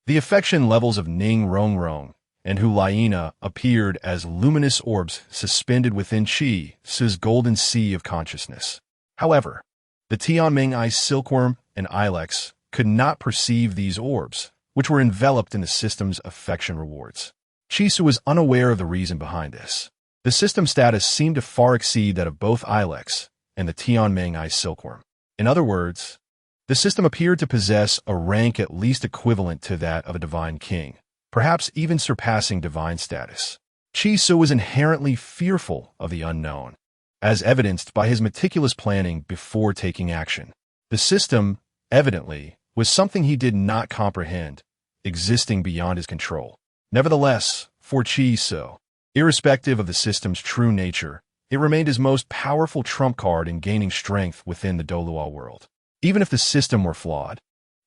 The affection levels of Ning Rong Rong and Hulaina appeared as luminous orbs suspended within Chisu's golden sea of consciousness. However, the Tianming Eye Silkworm and Ilex could not perceive these orbs, which were enveloped in the system's affection rewards. Chisu was unaware of the reason behind this. The system status seemed to far exceed that of both Ilex and the Tianming Eye Silkworm. In other words, the system appeared to possess a rank at least equivalent to that of a divine king, perhaps even surpassing divine status. Chisu was inherently fearful of the unknown, as evidenced by his meticulous planning before taking action. The system, evidently, was something he did not comprehend, existing beyond his control. Nevertheless, for Chisu, irrespective of the system's true nature, it remained his most powerful trump card in gaining strength within the Douluo world. Even if the system were flawed,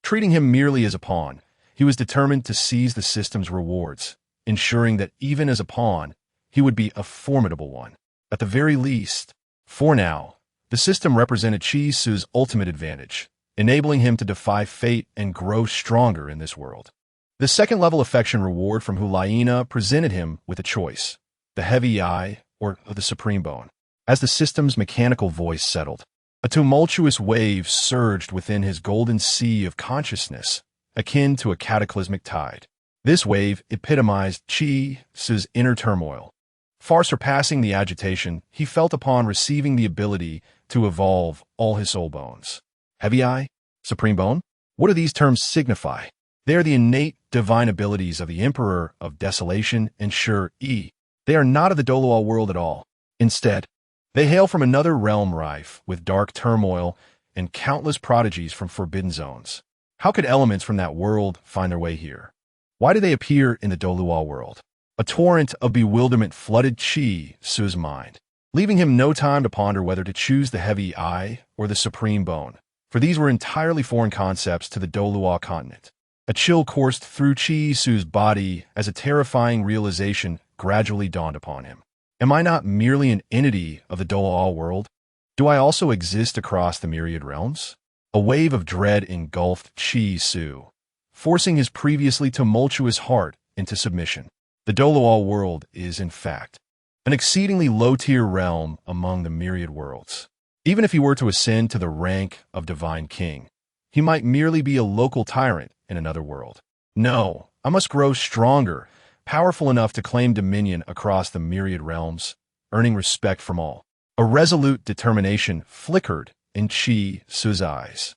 treating him merely as a pawn, he was determined to seize the system's rewards, ensuring that even as a pawn, he would be a formidable one. At the very least, for now, the system represented Chisu's ultimate advantage, enabling him to defy fate and grow stronger in this world. The second-level affection reward from Hulaina presented him with a choice: the heavy eye or the supreme bone. As the system's mechanical voice settled, a tumultuous wave surged within his golden sea of consciousness, akin to a cataclysmic tide. This wave epitomized Chisu's inner turmoil, far surpassing the agitation he felt upon receiving the ability to evolve all his soul bones. Heavy eye? Supreme bone? What do these terms signify? They are the innate divine abilities of the Emperor of Desolation and Shur-E. They are not of the Douluo world at all. Instead, they hail from another realm rife with dark turmoil and countless prodigies from forbidden zones. How could elements from that world find their way here? Why do they appear in the Douluo world? A torrent of bewilderment flooded Chisu's mind, leaving him no time to ponder whether to choose the heavy eye or the supreme bone, for these were entirely foreign concepts to the Douluo Continent. A chill coursed through Chisu's body as a terrifying realization gradually dawned upon him. Am I not merely an entity of the Douluo world? Do I also exist across the myriad realms? A wave of dread engulfed Chisu, forcing his previously tumultuous heart into submission. The Douluo world is, in fact, an exceedingly low-tier realm among the myriad worlds. Even if he were to ascend to the rank of divine king, he might merely be a local tyrant in another world. No, I must grow stronger, powerful enough to claim dominion across the myriad realms, earning respect from all. A resolute determination flickered in Chisu's eyes.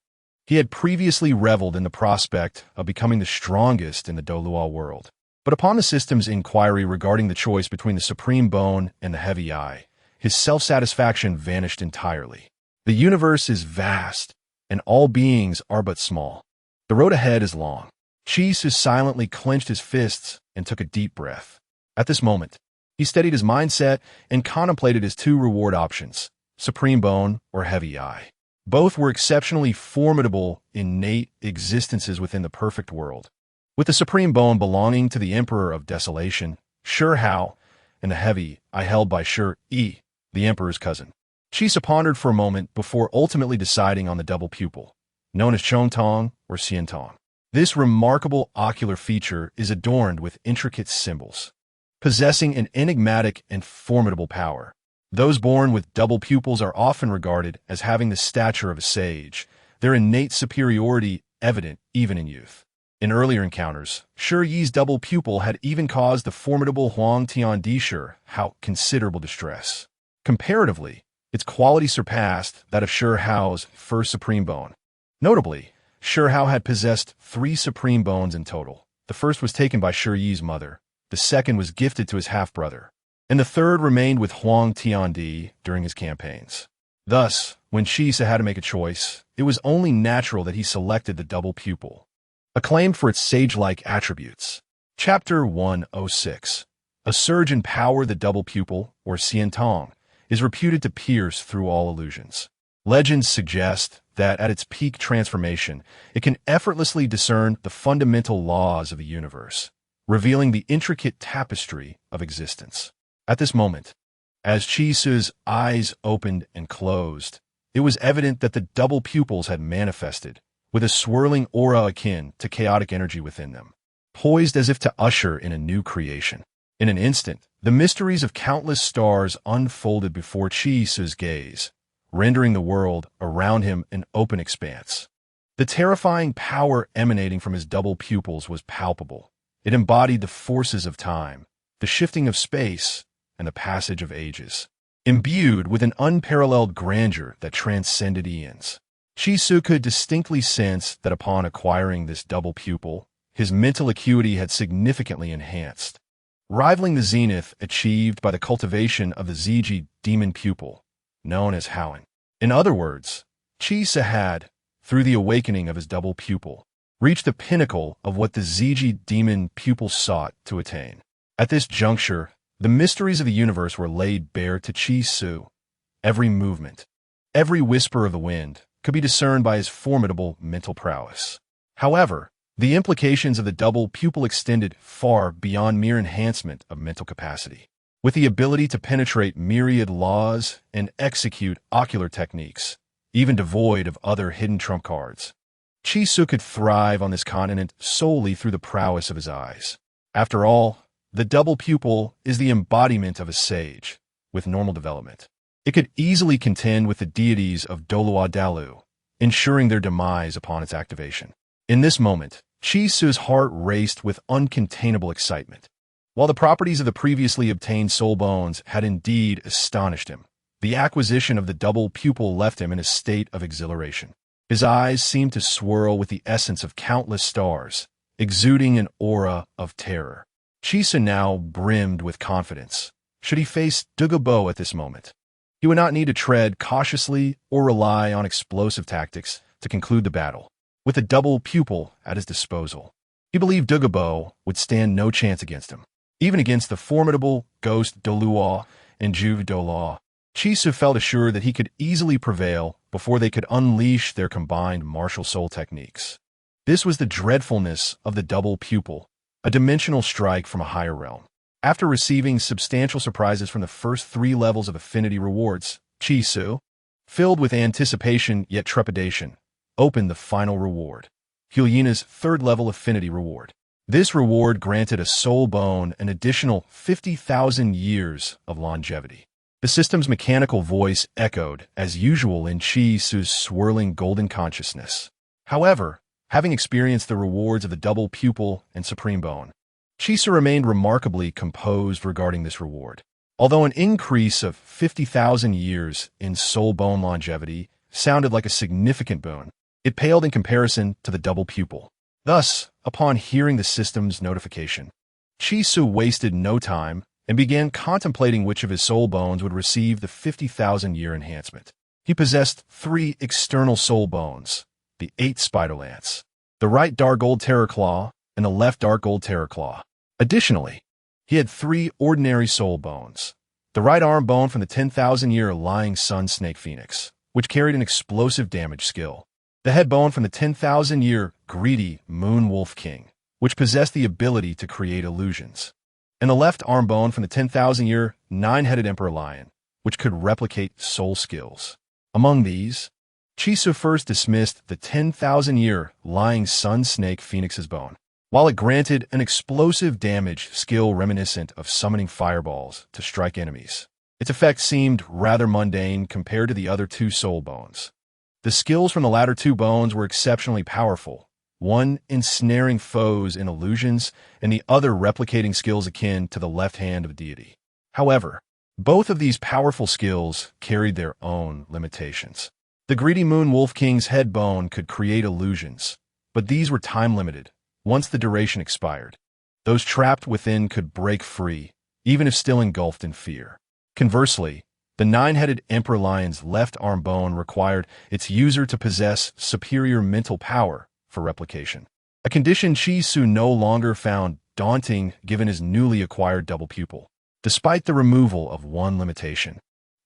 He had previously reveled in the prospect of becoming the strongest in the Douluo world. But upon the system's inquiry regarding the choice between the supreme bone and the heavy eye, his self-satisfaction vanished entirely. The universe is vast, and all beings are but small. The road ahead is long. Chisu silently clenched his fists and took a deep breath. At this moment, he steadied his mindset and contemplated his two reward options, supreme bone or heavy eye. Both were exceptionally formidable, innate existences within the perfect world, with the supreme bone belonging to the Emperor of Desolation, Shur-Hao, and the heavy eye held by Shur-E, the Emperor's cousin. Chisu pondered for a moment before ultimately deciding on the double pupil, known as Chongtong or Xiantong. This remarkable ocular feature is adorned with intricate symbols, possessing an enigmatic and formidable power. Those born with double pupils are often regarded as having the stature of a sage, their innate superiority evident even in youth. In earlier encounters, Shur-Yi's double pupil had even caused the formidable Huang Tiandi Shur-Hao considerable distress. Comparatively, its quality surpassed that of Shur-Hao's first supreme bone. Notably, Shur-Hao had possessed 3 supreme bones in total. The first was taken by Shur-Yi's mother, the second was gifted to his half-brother, and the third remained with Huang Tiandi during his campaigns. Thus, when Chisu had to make a choice, it was only natural that he selected the double pupil, acclaimed for its sage-like attributes. Chapter 106. A surge in power. The double pupil, or Xiantong, is reputed to pierce through all illusions. Legends suggest that at its peak transformation, it can effortlessly discern the fundamental laws of the universe, revealing the intricate tapestry of existence. At this moment, as Chi Su's eyes opened and closed, it was evident that the double pupils had manifested, with a swirling aura akin to chaotic energy within them, poised as if to usher in a new creation. In an instant, the mysteries of countless stars unfolded before Chi Su's gaze, rendering the world around him an open expanse. The terrifying power emanating from his double pupils was palpable. It embodied the forces of time, the shifting of space, and the passage of ages. Imbued with an unparalleled grandeur that transcended eons, Chi Su could distinctly sense that upon acquiring this double pupil, his mental acuity had significantly enhanced, rivaling the zenith achieved by the cultivation of the Ziji demon pupil, known as Howen. In other words, Chi Su had, through the awakening of his double pupil, reached the pinnacle of what the Ziji demon pupil sought to attain. At this juncture, the mysteries of the universe were laid bare to Chi Su. Every movement, every whisper of the wind could be discerned by his formidable mental prowess. However, the implications of the double pupil extended far beyond mere enhancement of mental capacity. With the ability to penetrate myriad laws and execute ocular techniques, even devoid of other hidden trump cards, Chi Su could thrive on this continent solely through the prowess of his eyes. After all, the double pupil is the embodiment of a sage, with normal development. It could easily contend with the deities of Douluo, ensuring their demise upon its activation. In this moment, Chi Su's heart raced with uncontainable excitement. While the properties of the previously obtained soul bones had indeed astonished him, the acquisition of the double pupil left him in a state of exhilaration. His eyes seemed to swirl with the essence of countless stars, exuding an aura of terror. Chi Su now brimmed with confidence. Should he face Douluo at this moment, he would not need to tread cautiously or rely on explosive tactics to conclude the battle. With a double pupil at his disposal, he believed Douluo would stand no chance against him. Even against the formidable ghost Douluo and Juve Douluo, Chi Su felt assured that he could easily prevail before they could unleash their combined martial soul techniques. This was the dreadfulness of the double pupil, a dimensional strike from a higher realm. After receiving substantial surprises from the first 3 levels of affinity rewards, Chi Su, filled with anticipation yet trepidation, opened the final reward, Hyuyena's 3rd level affinity reward. This reward granted a soul bone an additional 50,000 years of longevity. The system's mechanical voice echoed, as usual, in Chi Su's swirling golden consciousness. However, having experienced the rewards of the double pupil and supreme bone, Chi Su remained remarkably composed regarding this reward. Although an increase of 50,000 years in soul bone longevity sounded like a significant boon, it paled in comparison to the double pupil. Thus, upon hearing the system's notification, Chi Su wasted no time and began contemplating which of his soul bones would receive the 50,000-year enhancement. He possessed 3 external soul bones, the 8 Spider Lance, the right Dark Gold Terror Claw, and the left Dark Gold Terror Claw. Additionally, he had 3 ordinary soul bones, the right arm bone from the 10,000-year Lying Sun Snake Phoenix, which carried an explosive damage skill, the head bone from the 10,000-year Greedy Moon Wolf King, which possessed the ability to create illusions, and the left arm bone from the 10,000-year 9-headed Emperor Lion, which could replicate soul skills. Among these, Chi Su first dismissed the 10,000-year Lying Sun Snake Phoenix's bone. While it granted an explosive damage skill reminiscent of summoning fireballs to strike enemies, its effect seemed rather mundane compared to the other 2 soul bones. The skills from the latter 2 bones were exceptionally powerful, one ensnaring foes in illusions and the other replicating skills akin to the left hand of a deity. However, both of these powerful skills carried their own limitations. The Greedy Moon Wolf King's head bone could create illusions, but these were time-limited. Once the duration expired, those trapped within could break free, even if still engulfed in fear. Conversely, the 9-headed Emperor Lion's left arm bone required its user to possess superior mental power for replication, a condition Chi Su no longer found daunting given his newly acquired double pupil. Despite the removal of one limitation,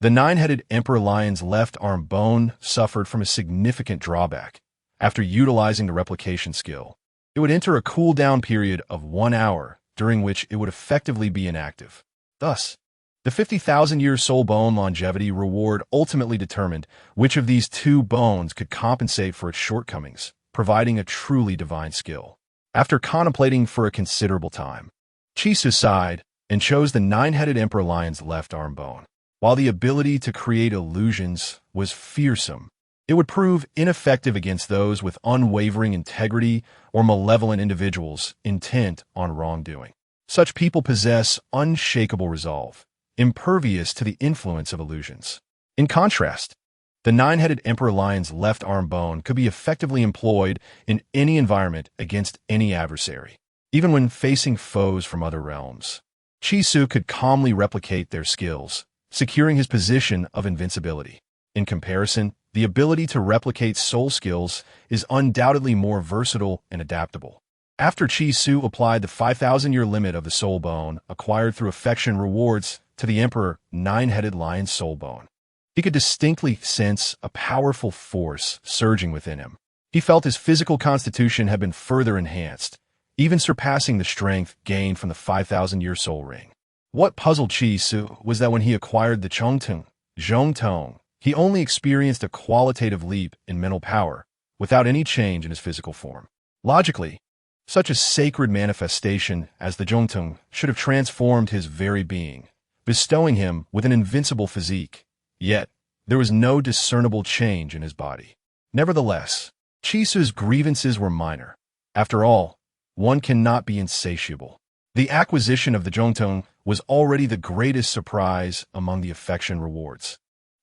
The nine-headed Emperor Lion's left arm bone suffered from a significant drawback. After utilizing the replication skill, it would enter a cooldown period of 1 hour, during which it would effectively be inactive. Thus, the 50,000-year soul bone longevity reward ultimately determined which of these two bones could compensate for its shortcomings, providing a truly divine skill. After contemplating for a considerable time, Chisu sighed and chose the nine-headed Emperor Lion's left arm bone. While the ability to create illusions was fearsome, it would prove ineffective against those with unwavering integrity or malevolent individuals intent on wrongdoing. Such people possess unshakable resolve, impervious to the influence of illusions. In contrast, the nine-headed Emperor Lion's left arm bone could be effectively employed in any environment against any adversary, even when facing foes from other realms. Chisu could calmly replicate their skills, securing his position of invincibility. In comparison, the ability to replicate soul skills is undoubtedly more versatile and adaptable. After Chisu applied the 5,000-year limit of the soul bone acquired through affection rewards to the Emperor Nine-Headed Lion's soul bone, he could distinctly sense a powerful force surging within him. He felt his physical constitution had been further enhanced, even surpassing the strength gained from the 5,000-year soul ring. What puzzled Chisu was that when he acquired the Zhongtong, he only experienced a qualitative leap in mental power, without any change in his physical form. Logically, such a sacred manifestation as the Zhongtong should have transformed his very being, bestowing him with an invincible physique. Yet, there was no discernible change in his body. Nevertheless, Chisu's grievances were minor. After all, one cannot be insatiable. The acquisition of the Zhongtong was already the greatest surprise among the affection rewards,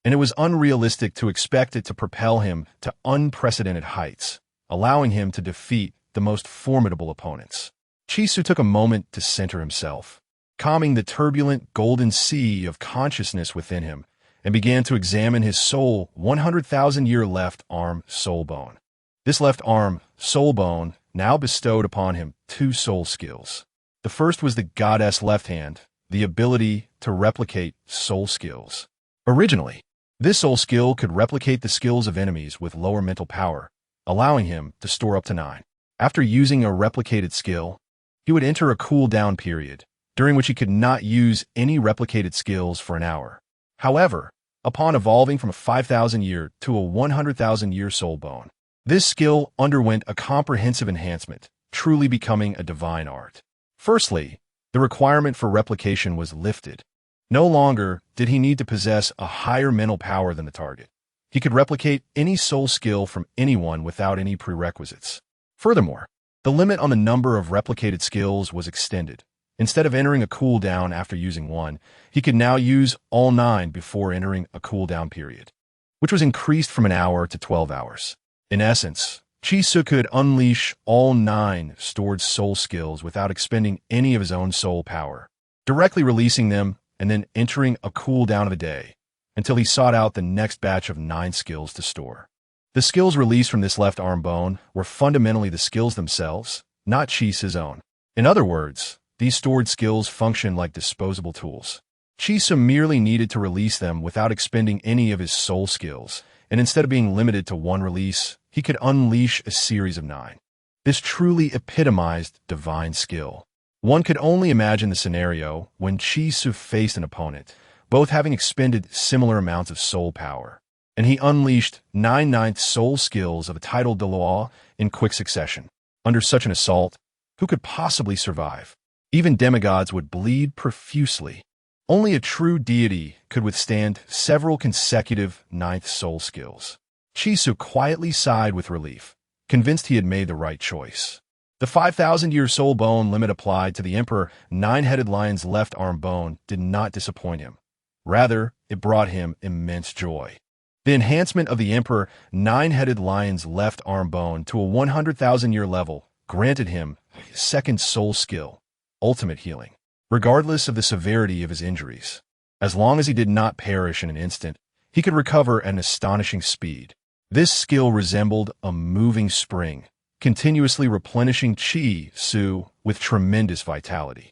and it was unrealistic to expect it to propel him to unprecedented heights, allowing him to defeat the most formidable opponents. Chisu took a moment to center himself, calming the turbulent golden sea of consciousness within him, and began to examine his soul 100,000-year left arm soul bone. This left arm soul bone now bestowed upon him two soul skills. The first was the goddess left hand, the ability to replicate soul skills. Originally, this soul skill could replicate the skills of enemies with lower mental power, allowing him to store up to 9. After using a replicated skill, he would enter a cooldown period, during which he could not use any replicated skills for an hour. However, upon evolving from a 5,000-year to a 100,000-year soul bone, this skill underwent a comprehensive enhancement, truly becoming a divine art. Firstly, the requirement for replication was lifted. No longer did he need to possess a higher mental power than the target. He could replicate any soul skill from anyone without any prerequisites. Furthermore, the limit on the number of replicated skills was extended. Instead of entering a cooldown after using one, he could now use all 9 before entering a cooldown period, which was increased from an hour to 12 hours. In essence, Chisu could unleash all 9 stored soul skills without expending any of his own soul power, directly releasing them and then entering a cooldown of a day, until he sought out the next batch of 9 skills to store. The skills released from this left arm bone were fundamentally the skills themselves, not Chisu's own. In other words, these stored skills function like disposable tools. Chisu merely needed to release them without expending any of his soul skills, and instead of being limited to one release, he could unleash a series of 9. This truly epitomized divine skill. One could only imagine the scenario when Chisu faced an opponent, both having expended similar amounts of soul power, and he unleashed 9/9 soul skills of a titled Douluo in quick succession. Under such an assault, who could possibly survive? Even demigods would bleed profusely. Only a true deity could withstand several consecutive 9th soul skills. Chisu quietly sighed with relief, convinced he had made the right choice. The 5,000-year soul bone limit applied to the Emperor Nine-Headed Lion's left arm bone did not disappoint him. Rather, it brought him immense joy. The enhancement of the Emperor Nine-Headed Lion's left arm bone to a 100,000-year level granted him a second soul skill, ultimate healing, regardless of the severity of his injuries. As long as he did not perish in an instant, he could recover at an astonishing speed. This skill resembled a moving spring, continuously replenishing Chi-Su with tremendous vitality.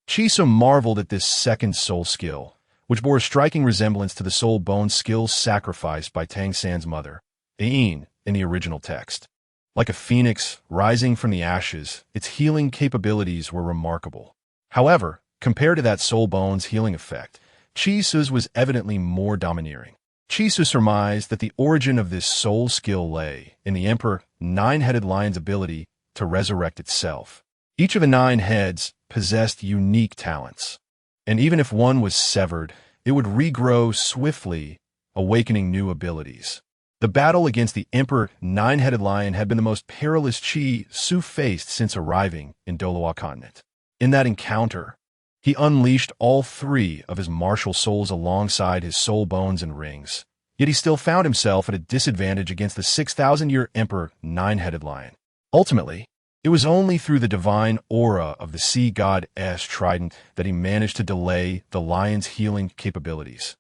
Chisu marveled at this second soul skill, which bore a striking resemblance to the soul bone skills sacrificed by Tang San's mother, Ain, in the original text. Like a phoenix rising from the ashes, its healing capabilities were remarkable. However, compared to that soul bone's healing effect, Chi Su's was evidently more domineering. Chi Su surmised that the origin of this soul skill lay in the Emperor Nine-Headed Lion's ability to resurrect itself. Each of the 9 heads possessed unique talents, and even if one was severed, it would regrow swiftly, awakening new abilities. The battle against the Emperor Nine-Headed Lion had been the most perilous Chi Su faced since arriving in Douluo Continent. In that encounter, he unleashed all 3 of his martial souls alongside his soul bones and rings, yet he still found himself at a disadvantage against the 6,000-year Emperor Nine-Headed Lion. Ultimately, it was only through the divine aura of the sea god-S trident that he managed to delay the lion's healing capabilities,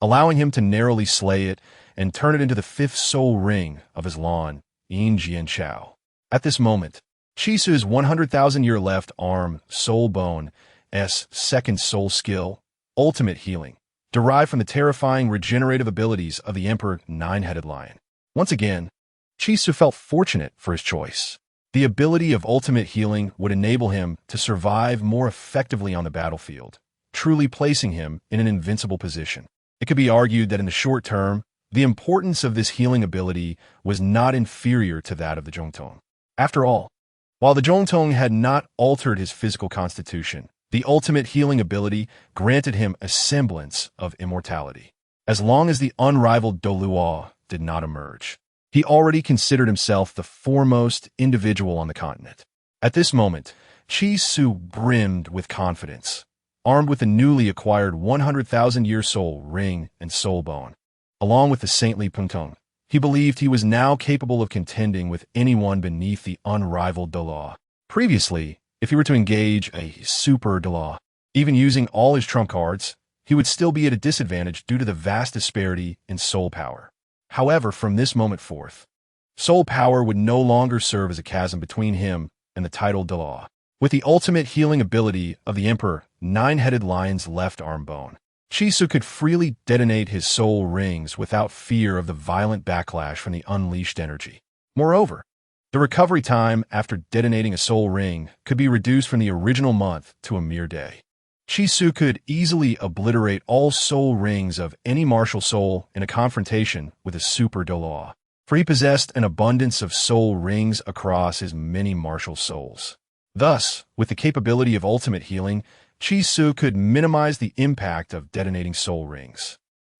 allowing him to narrowly slay it and turn it into the 5th soul ring of his lawn, Yin Jian Chao. At this moment, Chi Su's 100,000-year left arm soul bone S second soul skill, ultimate healing, derived from the terrifying regenerative abilities of the Emperor Nine-Headed Lion. Once again, Chi Su felt fortunate for his choice. The ability of ultimate healing would enable him to survive more effectively on the battlefield, truly placing him in an invincible position. It could be argued that in the short term, the importance of this healing ability was not inferior to that of the Zhongtong. After all, while the Zhongtong had not altered his physical constitution, the ultimate healing ability granted him a semblance of immortality. As long as the unrivaled Douluo did not emerge, he already considered himself the foremost individual on the continent. At this moment, Chi Su brimmed with confidence, armed with the newly acquired 100,000-year soul ring and soul bone. Along with the saintly Pengtong, he believed he was now capable of contending with anyone beneath the unrivaled Douluo. Previously, if he were to engage a super Douluo, even using all his trump cards, he would still be at a disadvantage due to the vast disparity in soul power. However, from this moment forth, soul power would no longer serve as a chasm between him and the titled Douluo. With the ultimate healing ability of the Emperor Nine-Headed Lion's left arm bone, Chi Su could freely detonate his soul rings without fear of the violent backlash from the unleashed energy. Moreover, the recovery time after detonating a soul ring could be reduced from the original month to a mere day. Chi Su could easily obliterate all soul rings of any martial soul in a confrontation with a super Douluo, for he possessed an abundance of soul rings across his many martial souls. Thus, with the capability of ultimate healing, Chi Su could minimize the impact of detonating soul rings,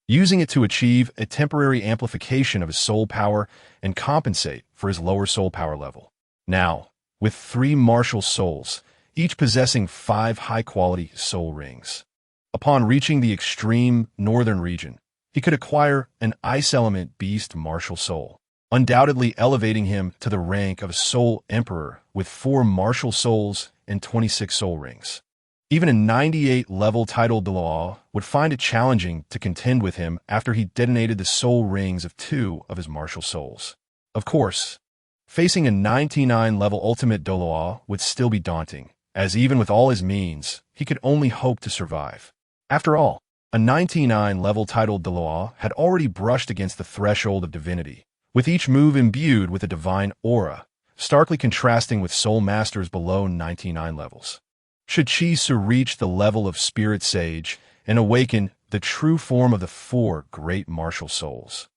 using it to achieve a temporary amplification of his soul power and compensate for his lower soul power level. Now, with 3 martial souls, each possessing 5 high-quality soul rings, upon reaching the extreme northern region, he could acquire an ice element beast martial soul, undoubtedly elevating him to the rank of a soul emperor with 4 martial souls and 26 soul rings. Even a 98-level titled Douluo would find it challenging to contend with him after he detonated the soul rings of 2 of his martial souls. Of course, facing a 99-level ultimate Douluo would still be daunting, as even with all his means, he could only hope to survive. After all, a 99-level titled Douluo had already brushed against the threshold of divinity, with each move imbued with a divine aura, starkly contrasting with soul masters below 99 levels. Should Chi Su reach the level of Spirit Sage and awaken the true form of the 4 great martial souls,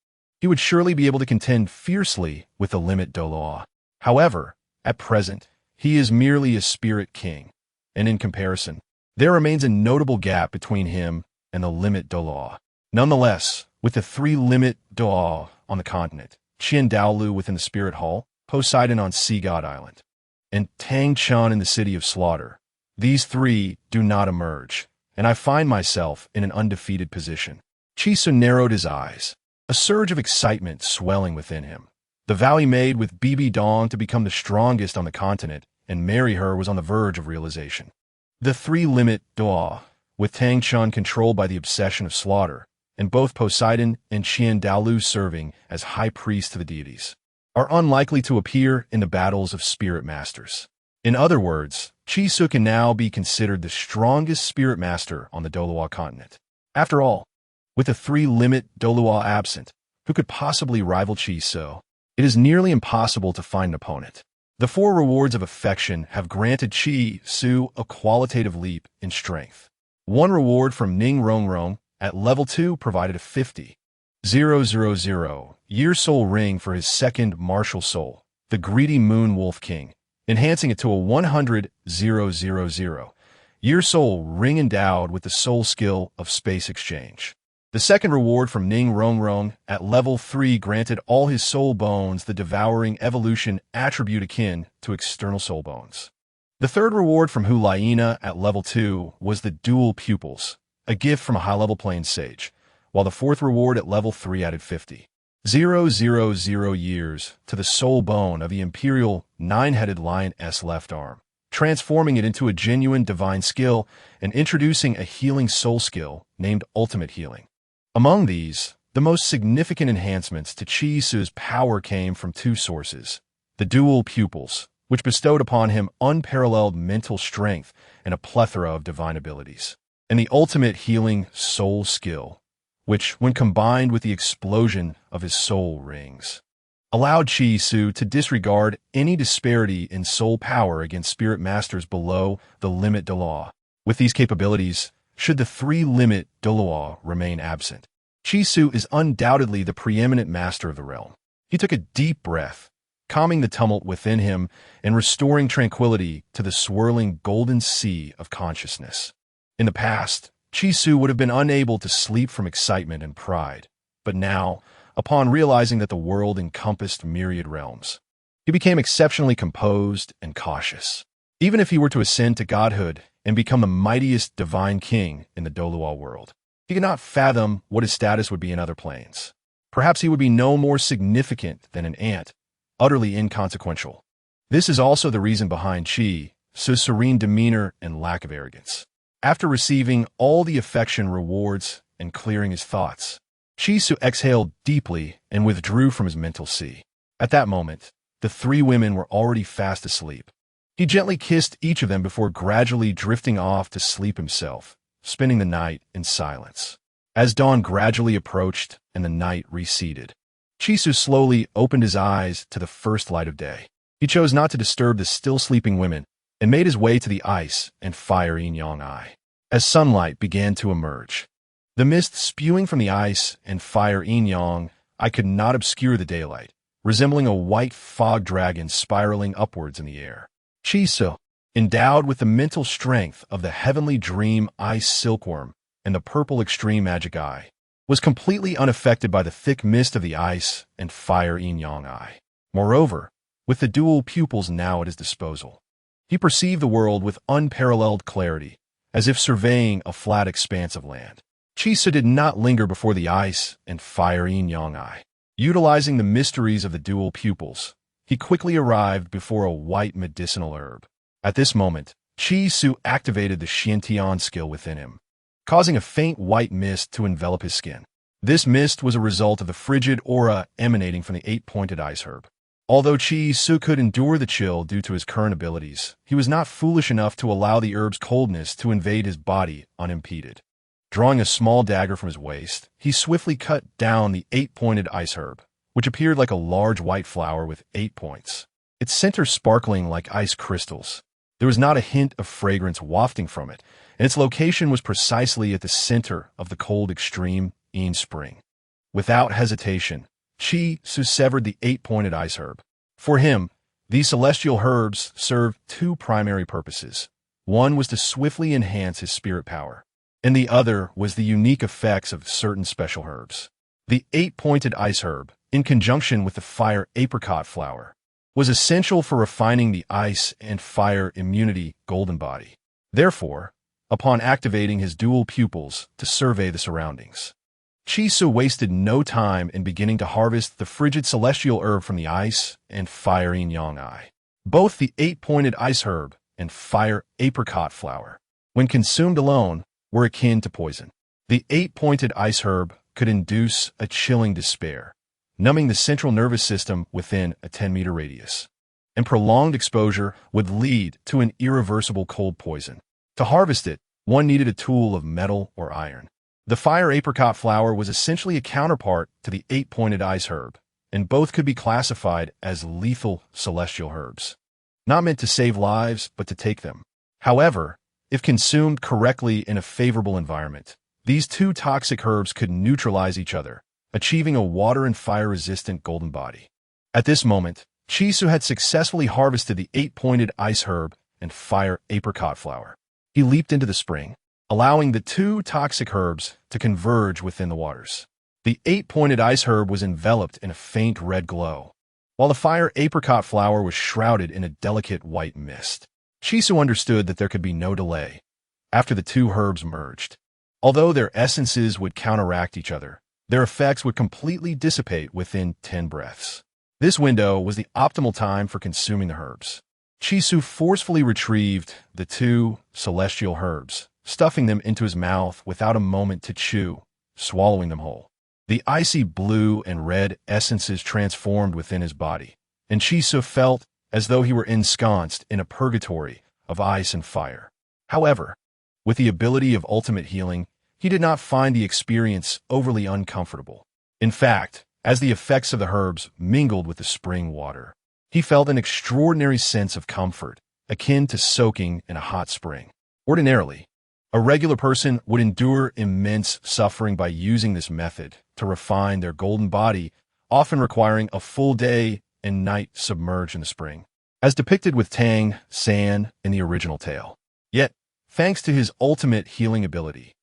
he would surely be able to contend fiercely with the limit Douluo. However, at present, he is merely a spirit king, and in comparison, there remains a notable gap between him and the limit Douluo. Nonetheless, with the 3 limit Douluo on the continent, Qiandaolu within the Spirit Hall, Poseidon on Sea God Island, and Tang San in the City of Slaughter, these 3 do not emerge, and I find myself in an undefeated position. Chi Su narrowed his eyes, a surge of excitement swelling within him. The vow he made with Bibi Dong to become the strongest on the continent and marry her was on the verge of realization. The 3 limit Douluo, with Tang San controlled by the obsession of slaughter, and both Poseidon and Qiandaolu serving as high priests to the deities, are unlikely to appear in the battles of spirit masters. In other words, Chi Su can now be considered the strongest spirit master on the Douluo continent. After all, with the three-limit Douluo absent, who could possibly rival Chi So? It is nearly impossible to find an opponent. The four rewards of affection have granted Chi Su a qualitative leap in strength. One reward from Ning Rongrong at level 2 provided a 50,000 year soul ring for his second martial soul, the greedy Moon Wolf King, enhancing it to a 100,000 year soul ring endowed with the soul skill of space exchange. The second reward from Ning Rongrong at level 3 granted all his soul bones the devouring evolution attribute akin to external soul bones. The third reward from Hu Laina at level 2 was the dual pupils, a gift from a high-level plain sage, while the fourth reward at level 3 added 50,000 years to the soul bone of the imperial nine-headed lion's left arm, transforming it into a genuine divine skill and introducing a healing soul skill named ultimate healing. Among these, the most significant enhancements to Chi Su's power came from two sources: the dual pupils, which bestowed upon him unparalleled mental strength and a plethora of divine abilities, and the ultimate healing soul skill, which, when combined with the explosion of his soul rings, allowed Chi Su to disregard any disparity in soul power against spirit masters below the limit de law. With these capabilities, should the three-limit Douluo remain absent, Chi Su is undoubtedly the preeminent master of the realm. He took a deep breath, calming the tumult within him and restoring tranquility to the swirling golden sea of consciousness. In the past, Chi Su would have been unable to sleep from excitement and pride, but now, upon realizing that the world encompassed myriad realms, he became exceptionally composed and cautious. Even if he were to ascend to godhood and become the mightiest divine king in the Douluo world, he could not fathom what his status would be in other planes. Perhaps he would be no more significant than an ant, utterly inconsequential. This is also the reason behind Chi Su's serene demeanor and lack of arrogance. After receiving all the affection rewards and clearing his thoughts, Chi Su exhaled deeply and withdrew from his mental sea. At that moment, the three women were already fast asleep. He gently kissed each of them before gradually drifting off to sleep himself, spending the night in silence. As dawn gradually approached and the night receded, Chi Su slowly opened his eyes to the first light of day. He chose not to disturb the still sleeping women and made his way to the ice and fire yin-yang eye. As sunlight began to emerge, the mist spewing from the ice and fire yin-yang eye could not obscure the daylight, resembling a white fog dragon spiraling upwards in the air. Chi Su, endowed with the mental strength of the heavenly dream ice silkworm and the purple extreme magic eye, was completely unaffected by the thick mist of the ice and fire yin-yang eye. Moreover, with the dual pupils now at his disposal, he perceived the world with unparalleled clarity, as if surveying a flat expanse of land. Chi Su did not linger before the ice and fire yin-yang eye. Utilizing the mysteries of the dual pupils, he quickly arrived before a white medicinal herb. At this moment, Chi Su activated the Xiantian skill within him, causing a faint white mist to envelop his skin. This mist was a result of the frigid aura emanating from the eight-pointed ice herb. Although Chi Su could endure the chill due to his current abilities, he was not foolish enough to allow the herb's coldness to invade his body unimpeded. Drawing a small dagger from his waist, he swiftly cut down the eight-pointed ice herb, which appeared like a large white flower with 8 points, its center sparkling like ice crystals. There was not a hint of fragrance wafting from it, and its location was precisely at the center of the cold extreme Yin Spring. Without hesitation, Chi Su severed the eight-pointed ice herb. For him, these celestial herbs served two primary purposes. One was to swiftly enhance his spirit power, and the other was the unique effects of certain special herbs. The eight-pointed ice herb, in conjunction with the fire apricot flower, was essential for refining the ice and fire immunity golden body. Therefore, upon activating his dual pupils to survey the surroundings, Chi Su wasted no time in beginning to harvest the frigid celestial herb from the ice and fire yin-yang eye. Both the eight-pointed ice herb and fire apricot flower, when consumed alone, were akin to poison. The eight-pointed ice herb could induce a chilling despair, numbing the central nervous system within a 10-meter radius, and prolonged exposure would lead to an irreversible cold poison. To harvest it, one needed a tool of metal or iron. The fire apricot flower was essentially a counterpart to the eight-pointed ice herb, and both could be classified as lethal celestial herbs. Not meant to save lives, but to take them. However, if consumed correctly in a favorable environment, these two toxic herbs could neutralize each other, achieving a water and fire-resistant golden body. At this moment, Chisu had successfully harvested the eight-pointed ice herb and fire apricot flower. He leaped into the spring, allowing the two toxic herbs to converge within the waters. The eight-pointed ice herb was enveloped in a faint red glow, while the fire apricot flower was shrouded in a delicate white mist. Chisu understood that there could be no delay after the two herbs merged. Although their essences would counteract each other, their effects would completely dissipate within 10 breaths. This window was the optimal time for consuming the herbs. Chisu forcefully retrieved the two celestial herbs, stuffing them into his mouth without a moment to chew, swallowing them whole. The icy blue and red essences transformed within his body, and Chisu felt as though he were ensconced in a purgatory of ice and fire. However, with the ability of ultimate healing, he did not find the experience overly uncomfortable. In fact, as the effects of the herbs mingled with the spring water, he felt an extraordinary sense of comfort, akin to soaking in a hot spring. Ordinarily, a regular person would endure immense suffering by using this method to refine their golden body, often requiring a full day and night submerged in the spring, as depicted with Tang San in the original tale. Yet, thanks to his ultimate healing ability,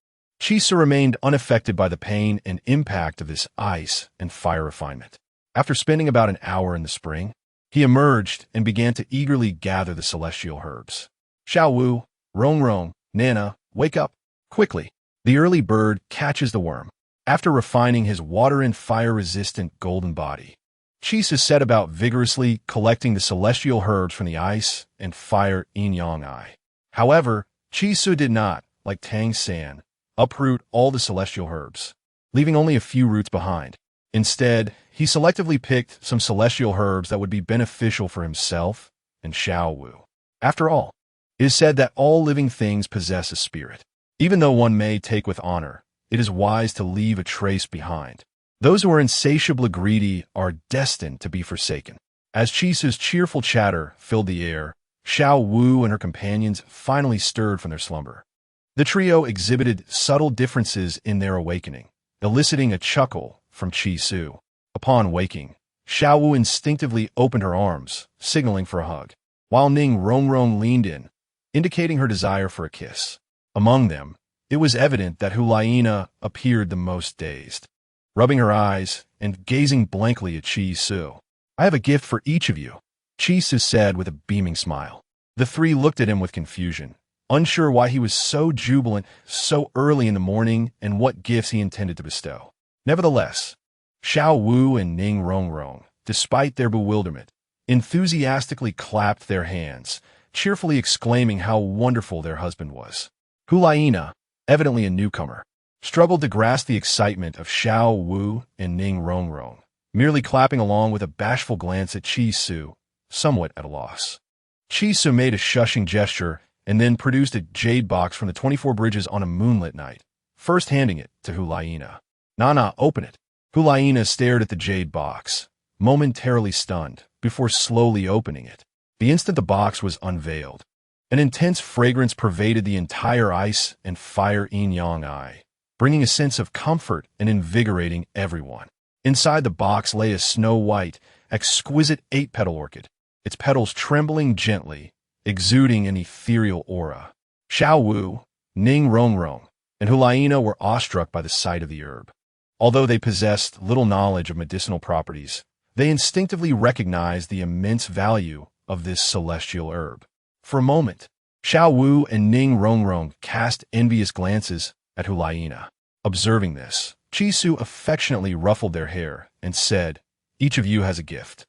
Chisu remained unaffected by the pain and impact of this ice and fire refinement. After spending about an hour in the spring, he emerged and began to eagerly gather the celestial herbs. Xiao Wu, Rong Rong, Nana, wake up, quickly. The early bird catches the worm. After refining his water and fire-resistant golden body, Chisu set about vigorously collecting the celestial herbs from the ice and fire yin-yang eye. However, Chisu did not, like Tang San, uproot all the celestial herbs, leaving only a few roots behind. Instead, he selectively picked some celestial herbs that would be beneficial for himself and Xiao Wu. After all, it is said that all living things possess a spirit. Even though one may take with honor, it is wise to leave a trace behind. Those who are insatiably greedy are destined to be forsaken. As Chisu's cheerful chatter filled the air, Xiao Wu and her companions finally stirred from their slumber. The trio exhibited subtle differences in their awakening, eliciting a chuckle from Chisu. Upon waking, Xiao Wu instinctively opened her arms, signaling for a hug, while Ning Rongrong leaned in, indicating her desire for a kiss. Among them, it was evident that Hulaina appeared the most dazed, rubbing her eyes and gazing blankly at Chisu. "I have a gift for each of you," Chisu said with a beaming smile. The three looked at him with confusion, unsure why he was so jubilant so early in the morning and what gifts he intended to bestow. Nevertheless, Xiao Wu and Ning Rongrong, despite their bewilderment, enthusiastically clapped their hands, cheerfully exclaiming how wonderful their husband was. Hulaina, evidently a newcomer, struggled to grasp the excitement of Xiao Wu and Ning Rongrong, merely clapping along with a bashful glance at Chisu, somewhat at a loss. Chisu made a shushing gesture and then produced a jade box from the 24 bridges on a moonlit night, first handing it to Hulaina. "Nana, open it." Hulaina stared at the jade box, momentarily stunned, before slowly opening it. The instant the box was unveiled, an intense fragrance pervaded the entire ice and fire yin-yang eye, bringing a sense of comfort and invigorating everyone. Inside the box lay a snow-white, exquisite 8-petal orchid, its petals trembling gently, exuding an ethereal aura. Xiao Wu, Ning Rongrong, and Hulaina were awestruck by the sight of the herb. Although they possessed little knowledge of medicinal properties, they instinctively recognized the immense value of this celestial herb. For a moment, Xiao Wu and Ning Rongrong cast envious glances at Hulaina. Observing this, Chisu affectionately ruffled their hair and said, "Each of you has a gift."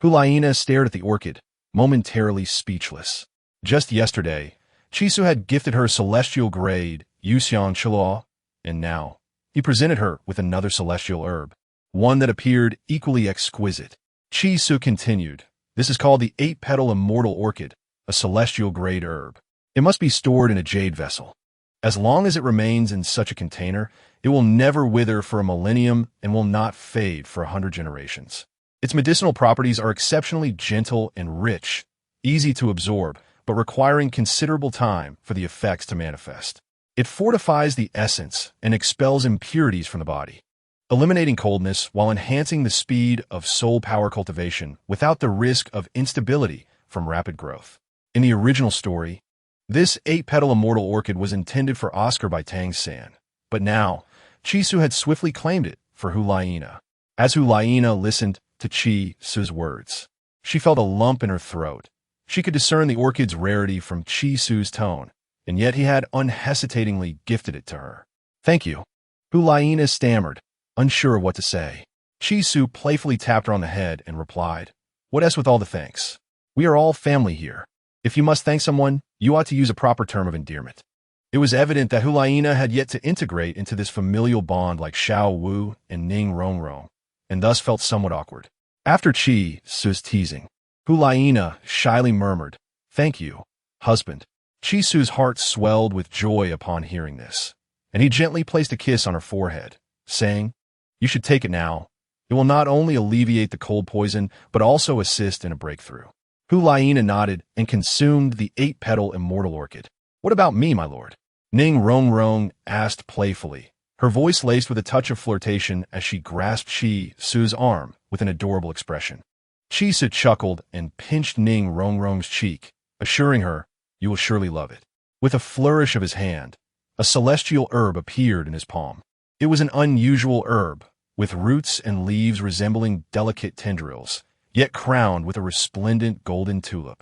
Hulaina stared at the orchid, momentarily speechless. Just yesterday, Chisu had gifted her celestial grade, Yuxiang Chilo, and now he presented her with another celestial herb, one that appeared equally exquisite. Chisu continued, "This is called the 8-petal immortal orchid, a celestial grade herb. It must be stored in a jade vessel. As long as it remains in such a container, It will never wither for a millennium and will not fade for 100 generations. Its medicinal properties are exceptionally gentle and rich, easy to absorb, but requiring considerable time for the effects to manifest. It fortifies the essence and expels impurities from the body, eliminating coldness while enhancing the speed of soul power cultivation without the risk of instability from rapid growth. In the original story, this 8-petal immortal orchid was intended for Oscar by Tang San, but now, Chi-Su had swiftly claimed it for Hulaina. As Hulaina listened to Chi-Su's words, she felt a lump in her throat. She could discern the orchid's rarity from Chi-Su's tone, and yet he had unhesitatingly gifted it to her. "Thank you," Hulaina stammered, unsure of what to say. Chi-Su playfully tapped her on the head and replied, "What else with all the thanks? We are all family here. If you must thank someone, you ought to use a proper term of endearment." It was evident that Hulaina had yet to integrate into this familial bond like Xiao Wu and Ning Rongrong, and thus felt somewhat awkward. After Chi-Su's teasing, Hulaina shyly murmured, "Thank you, husband." Chi-Su's heart swelled with joy upon hearing this, and he gently placed a kiss on her forehead, saying, "You should take it now. It will not only alleviate the cold poison, but also assist in a breakthrough." Hulaina nodded and consumed the 8-petal immortal orchid. "What about me, my lord?" Ning Rongrong asked playfully, her voice laced with a touch of flirtation as she grasped Chi-Su's arm with an adorable expression. Chi-Su chuckled and pinched Ning Rongrong's cheek, assuring her, "You will surely love it." With a flourish of his hand, a celestial herb appeared in his palm. It was an unusual herb, with roots and leaves resembling delicate tendrils, yet crowned with a resplendent golden tulip.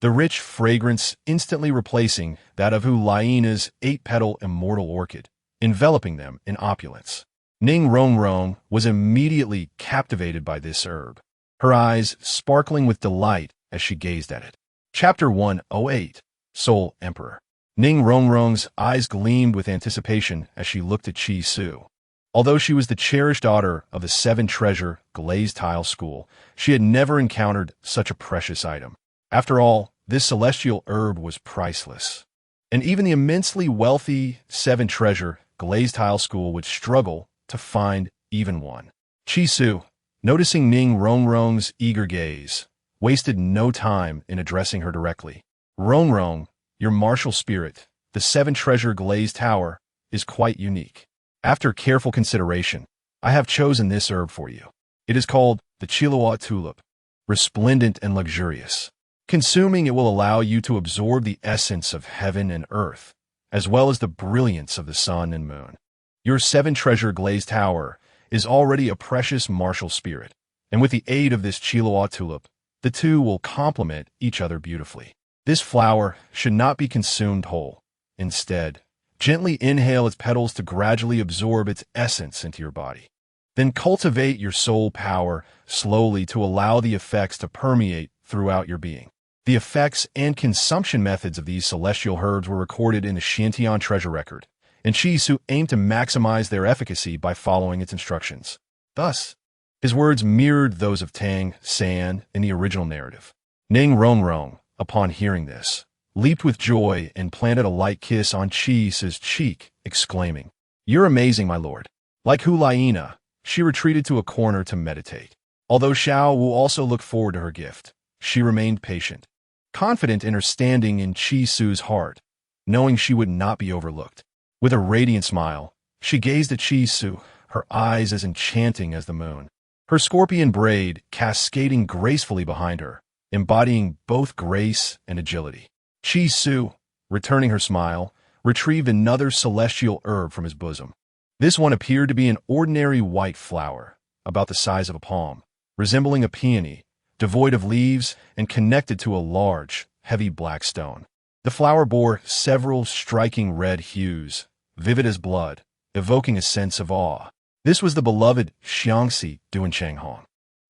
The rich fragrance instantly replacing that of Hulaina's 8-petal immortal orchid, enveloping them in opulence. Ning Rongrong was immediately captivated by this herb, her eyes sparkling with delight as she gazed at it. Chapter 108, Soul Emperor. Ning Rongrong's eyes gleamed with anticipation as she looked at Chi-Su. Although she was the cherished daughter of the 7-treasure glazed tile school, she had never encountered such a precious item. After all, this celestial herb was priceless, and even the immensely wealthy 7-treasure glazed tile school would struggle to find even one. Chi-Su, noticing Ning Rongrong's eager gaze, wasted no time in addressing her directly. "Rongrong, your martial spirit, the 7-treasure glazed tower, is quite unique. After careful consideration, I have chosen this herb for you. It is called the Chihuahua tulip, resplendent and luxurious. Consuming it will allow you to absorb the essence of heaven and earth, as well as the brilliance of the sun and moon. Your 7-treasure glazed tower is already a precious martial spirit, and with the aid of this Chihuahua tulip, the two will complement each other beautifully. This flower should not be consumed whole. Instead, gently inhale its petals to gradually absorb its essence into your body. Then cultivate your soul power slowly to allow the effects to permeate throughout your being." The effects and consumption methods of these celestial herbs were recorded in the Shantian treasure record, and Chi-Su aimed to maximize their efficacy by following its instructions. Thus, his words mirrored those of Tang San in the original narrative. Ning Rongrong, upon hearing this, leaped with joy and planted a light kiss on Chi-Su's cheek, exclaiming, "You're amazing, my lord." Like Hulaina, she retreated to a corner to meditate. Although Xiao Wu also looked forward to her gift, she remained patient, confident in her standing in Chi-Su's heart, knowing she would not be overlooked. With a radiant smile, she gazed at Chi-Su, her eyes as enchanting as the moon, her scorpion braid cascading gracefully behind her, embodying both grace and agility. Chi-Su, returning her smile, retrieved another celestial herb from his bosom. This one appeared to be an ordinary white flower, about the size of a palm, resembling a peony, devoid of leaves and connected to a large, heavy black stone. The flower bore several striking red hues, vivid as blood, evoking a sense of awe. This was the beloved Xiangxi Duanshanghong,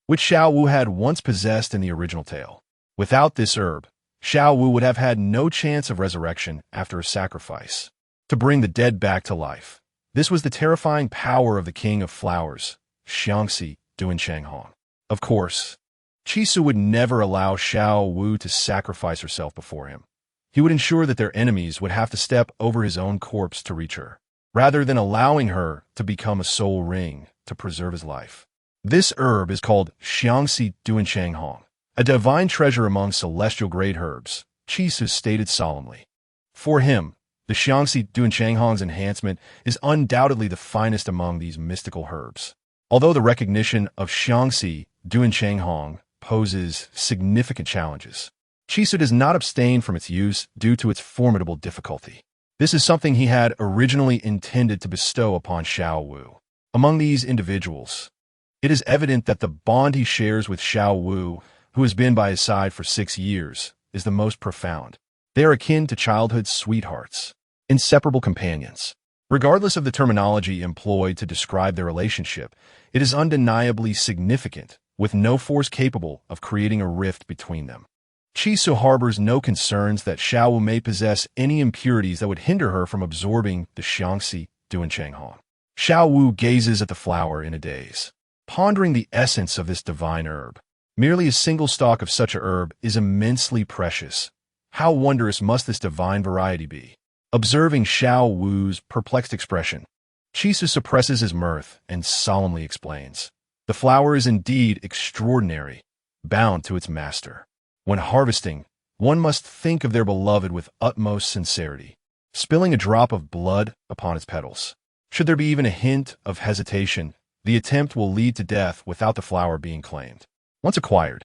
which Xiao Wu had once possessed in the original tale. Without this herb, Xiao Wu would have had no chance of resurrection after a sacrifice to bring the dead back to life. This was the terrifying power of the king of flowers, Xiangxi Duanshanghong. Of course, Chi-Su would never allow Xiao Wu to sacrifice herself before him. He would ensure that their enemies would have to step over his own corpse to reach her. rather than allowing her to become a soul ring to preserve his life. This herb is called Xiangxi Duanshanghong, a divine treasure among celestial great herbs, Chisu stated solemnly. For him, the Xiangxi Duanshanghong's enhancement is undoubtedly the finest among these mystical herbs. Although the recognition of Xiangxi Duanshanghong poses significant challenges, Chisu does not abstain from its use due to its formidable difficulty. This is something he had originally intended to bestow upon Xiao Wu. Among these individuals, it is evident that the bond he shares with Xiao Wu, who has been by his side for 6 years, is the most profound. They are akin to childhood sweethearts, inseparable companions. Regardless of the terminology employed to describe their relationship, it is undeniably significant, with no force capable of creating a rift between them. Chisu harbors no concerns that Xiao Wu may possess any impurities that would hinder her from absorbing the Xiangxi Duanshanghong. Xiao Wu gazes at the flower in a daze, pondering the essence of this divine herb. Merely a single stalk of such a herb is immensely precious. How wondrous must this divine variety be? Observing Xiao Wu's perplexed expression, Chisu suppresses his mirth and solemnly explains. The flower is indeed extraordinary, bound to its master. When harvesting, one must think of their beloved with utmost sincerity, spilling a drop of blood upon its petals. Should there be even a hint of hesitation, the attempt will lead to death without the flower being claimed. Once acquired,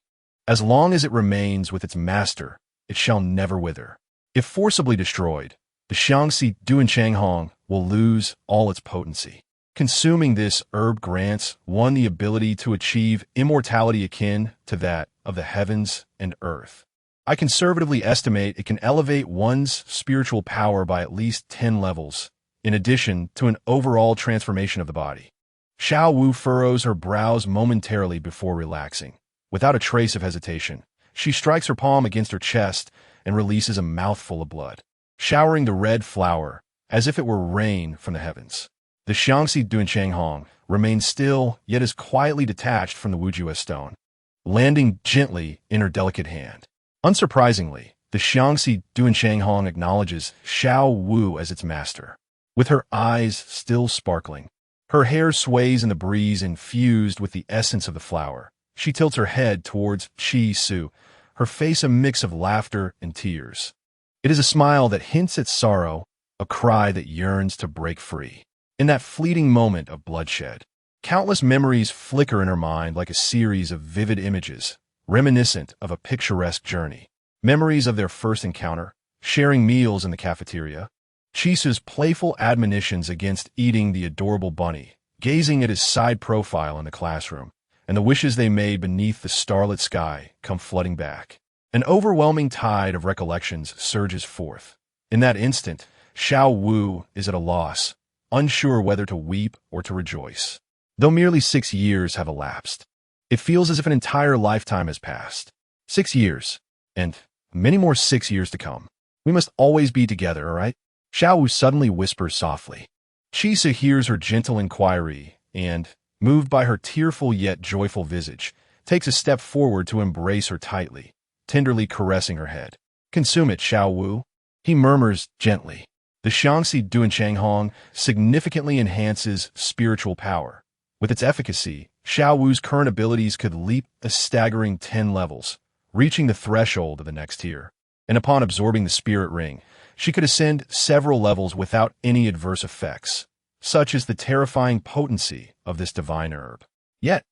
as long as it remains with its master, it shall never wither. If forcibly destroyed, the Xiangxi Duanshanghong will lose all its potency. Consuming this herb grants one the ability to achieve immortality akin to that of the heavens and earth. I conservatively estimate it can elevate one's spiritual power by at least 10 levels, in addition to an overall transformation of the body. Xiao Wu furrows her brows momentarily before relaxing. Without a trace of hesitation, she strikes her palm against her chest and releases a mouthful of blood, showering the red flower as if it were rain from the heavens. The Xiangxi Duanshanghong remains still, yet is quietly detached from the Wujue stone, landing gently in her delicate hand. Unsurprisingly, the Xiangxi Duanshanghong acknowledges Xiao Wu as its master. With her eyes still sparkling, her hair sways in the breeze infused with the essence of the flower. She tilts her head towards Chi Su, her face a mix of laughter and tears. It is a smile that hints at sorrow, a cry that yearns to break free. In that fleeting moment of bloodshed, countless memories flicker in her mind like a series of vivid images, reminiscent of a picturesque journey. Memories of their first encounter, sharing meals in the cafeteria, Chisu's playful admonitions against eating the adorable bunny, gazing at his side profile in the classroom, and the wishes they made beneath the starlit sky come flooding back. An overwhelming tide of recollections surges forth. In that instant, Xiao Wu is at a loss, unsure whether to weep or to rejoice. Though merely 6 years have elapsed, it feels as if an entire lifetime has passed. 6 years, and many more 6 years to come. We must always be together, all right? Xiao Wu suddenly whispers softly. Chisu hears her gentle inquiry and, moved by her tearful yet joyful visage, takes a step forward to embrace her tightly, tenderly caressing her head. "Consume it, Xiao Wu," he murmurs gently. The Xiangxi Duanshanghong significantly enhances spiritual power. With its efficacy, Xiao Wu's current abilities could leap a staggering 10 levels, reaching the threshold of the next tier. And upon absorbing the spirit ring, she could ascend several levels without any adverse effects. Such is the terrifying potency of this divine herb. Yet,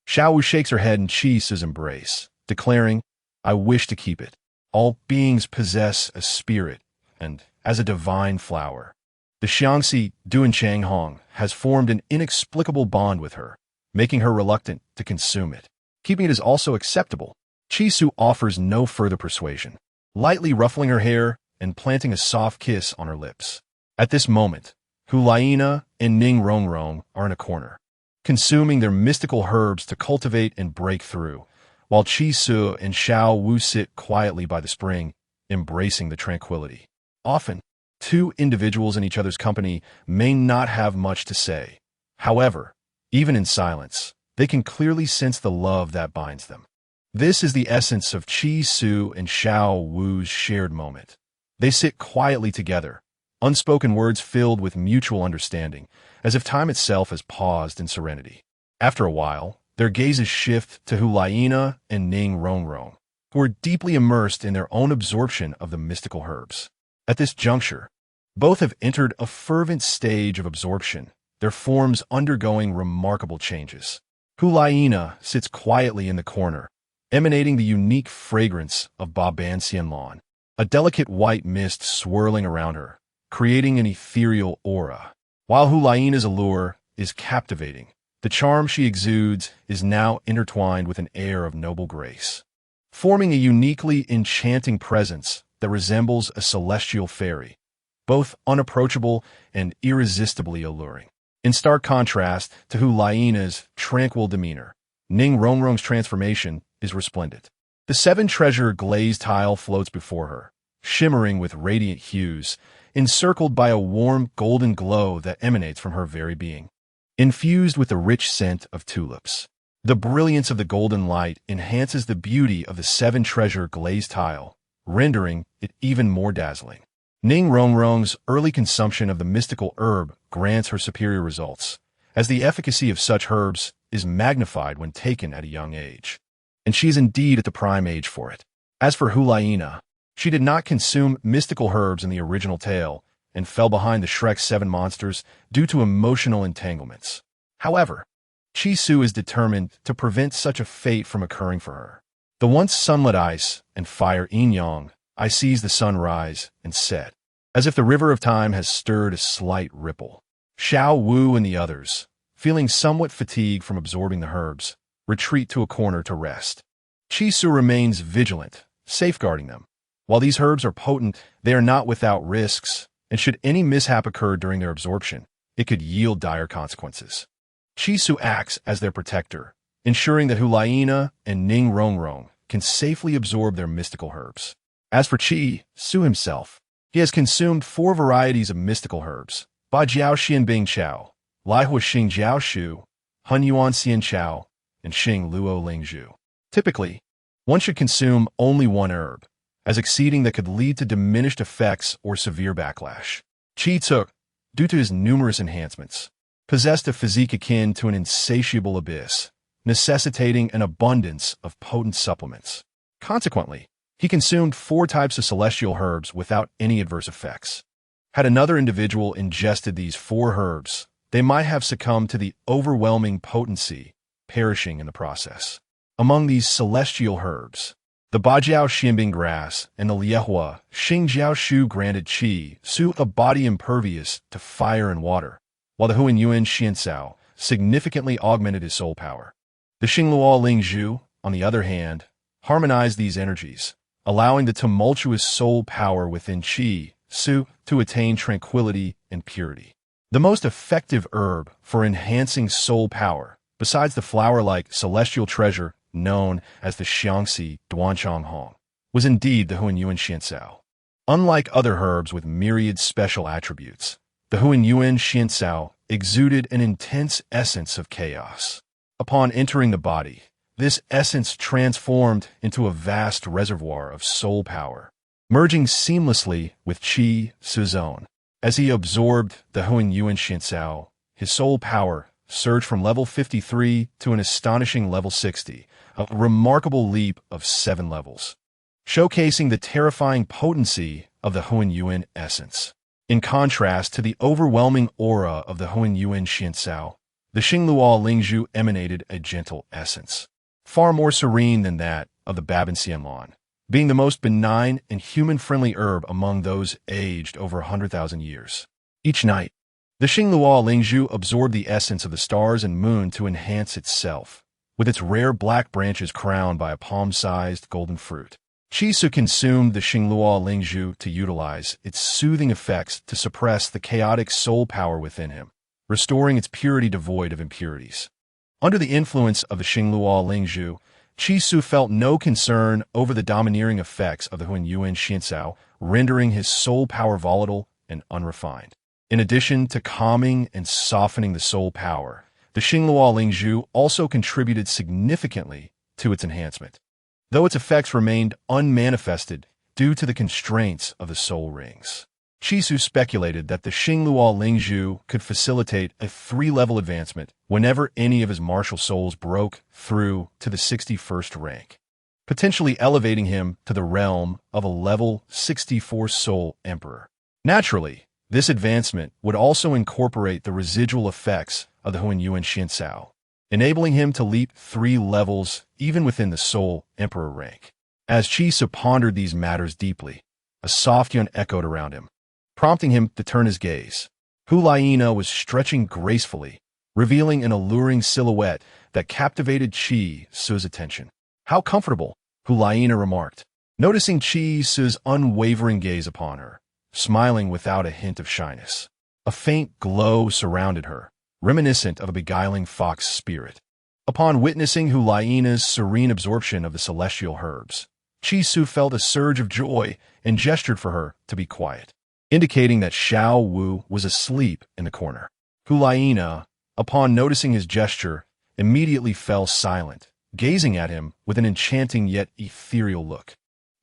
Xiao Wu shakes her head in Chisu's embrace, declaring, "I wish to keep it. All beings possess a spirit, and as a divine flower, the Xiangxi Duanshanghong has formed an inexplicable bond with her, making her reluctant to consume it. Keeping it is also acceptable." Chisu offers no further persuasion, lightly ruffling her hair and planting a soft kiss on her lips. At this moment, Hulaina and Ning Rongrong are in a corner, consuming their mystical herbs to cultivate and break through, while Chisu and Xiao Wu sit quietly by the spring, embracing the tranquility. Often, two individuals in each other's company may not have much to say. However, even in silence, they can clearly sense the love that binds them. This is the essence of Chi Su and Xiao Wu's shared moment. They sit quietly together, unspoken words filled with mutual understanding, as if time itself has paused in serenity. After a while, their gazes shift to Hulaina and Ning Rongrong, who are deeply immersed in their own absorption of the mystical herbs. At this juncture, both have entered a fervent stage of absorption, their forms undergoing remarkable changes. Hulaina sits quietly in the corner, emanating the unique fragrance of Baban Xianlan, a delicate white mist swirling around her, creating an ethereal aura. While Hulaina's allure is captivating, the charm she exudes is now intertwined with an air of noble grace, forming a uniquely enchanting presence that resembles a celestial fairy, both unapproachable and irresistibly alluring. In stark contrast to Hulaina's tranquil demeanor, Ning Rongrong's transformation is resplendent. The seven-treasure glazed tile floats before her, shimmering with radiant hues, encircled by a warm golden glow that emanates from her very being. Infused with the rich scent of tulips, the brilliance of the golden light enhances the beauty of the seven-treasure glazed tile, rendering it even more dazzling. Ning Rongrong's early consumption of the mystical herb grants her superior results, as the efficacy of such herbs is magnified when taken at a young age. And she is indeed at the prime age for it. As for Hulaina, she did not consume mystical herbs in the original tale and fell behind the Shrek's seven monsters due to emotional entanglements. However, Chi-Su is determined to prevent such a fate from occurring for her. The once sunlit ice and fire yin-yang, I sees the sun rise and set, as if the river of time has stirred a slight ripple. Xiao Wu and the others, feeling somewhat fatigued from absorbing the herbs, retreat to a corner to rest. Chi-Su remains vigilant, safeguarding them. While these herbs are potent, they are not without risks, and should any mishap occur during their absorption, it could yield dire consequences. Chi-Su acts as their protector, ensuring that Hulaina and Ning Rongrong can safely absorb their mystical herbs. As for Chi-Su himself, he has consumed 4 varieties of mystical herbs: Ba Jiao Xian Bing Chao, Lai Hua Xing Jiao Shu, Hun Yuan Xian Chao, and Xing Luo Ling Zhu. Typically, one should consume only one herb, as exceeding that could lead to diminished effects or severe backlash. Chi-Su, due to his numerous enhancements, possessed a physique akin to an insatiable abyss, necessitating an abundance of potent supplements. Consequently, he consumed 4 types of celestial herbs without any adverse effects. Had another individual ingested these 4 herbs, they might have succumbed to the overwhelming potency, perishing in the process. Among these celestial herbs, the Bajiao Xianbing grass and the Liehua Xingjiao Shu granted Chi-Su a body impervious to fire and water, while the Huan Yuan Xiansao significantly augmented his soul power. The Xingluo Ling Zhu, on the other hand, harmonized these energies, allowing the tumultuous soul power within Chi-Su to attain tranquility and purity. The most effective herb for enhancing soul power, besides the flower-like celestial treasure known as the Xiangxi Duanchang Hong, was indeed the Huan Yuan Xiansao. Unlike other herbs with myriad special attributes, the Huan Yuan Xiansao exuded an intense essence of chaos. Upon entering the body, this essence transformed into a vast reservoir of soul power, merging seamlessly with Chi-Su's own. As he absorbed the Huan Yuan Xiansao, his soul power surged from level 53 to an astonishing level 60, a remarkable leap of 7 levels, showcasing the terrifying potency of the Huan Yuan essence. In contrast to the overwhelming aura of the Huan Yuan Xiansao, the Xingluo Lingzhu emanated a gentle essence, far more serene than that of the Baban Xianlan, being the most benign and human-friendly herb among those aged over 100,000 years. Each night, the Xingluo Lingzhu absorbed the essence of the stars and moon to enhance itself, with its rare black branches crowned by a palm-sized golden fruit. Chi-Su consumed the Xingluo Lingzhu to utilize its soothing effects to suppress the chaotic soul power within him, restoring its purity devoid of impurities. Under the influence of the Xingluo Lingzhu, Chi-Su felt no concern over the domineering effects of the Huan Yuan Xiansao, rendering his soul power volatile and unrefined. In addition to calming and softening the soul power, the Xingluo Lingzhu also contributed significantly to its enhancement, though its effects remained unmanifested due to the constraints of the soul rings. Chisu speculated that the Xingluo Lingzhu could facilitate a 3-level advancement whenever any of his martial souls broke through to the 61st rank, potentially elevating him to the realm of a level 64 soul emperor. Naturally, this advancement would also incorporate the residual effects of the Huanyuan Xinsao, enabling him to leap 3 levels even within the soul emperor rank. As Chisu pondered these matters deeply, a soft yawn echoed around him, prompting him to turn his gaze. Hulaina was stretching gracefully, revealing an alluring silhouette that captivated Chi Su's attention. "How comfortable," Hulaina remarked, noticing Chi Su's unwavering gaze upon her, smiling without a hint of shyness. A faint glow surrounded her, reminiscent of a beguiling fox spirit. Upon witnessing Hulaina's serene absorption of the celestial herbs, Chi Su felt a surge of joy and gestured for her to be quiet, indicating that Xiao Wu was asleep in the corner. Hulaina, upon noticing his gesture, immediately fell silent, gazing at him with an enchanting yet ethereal look.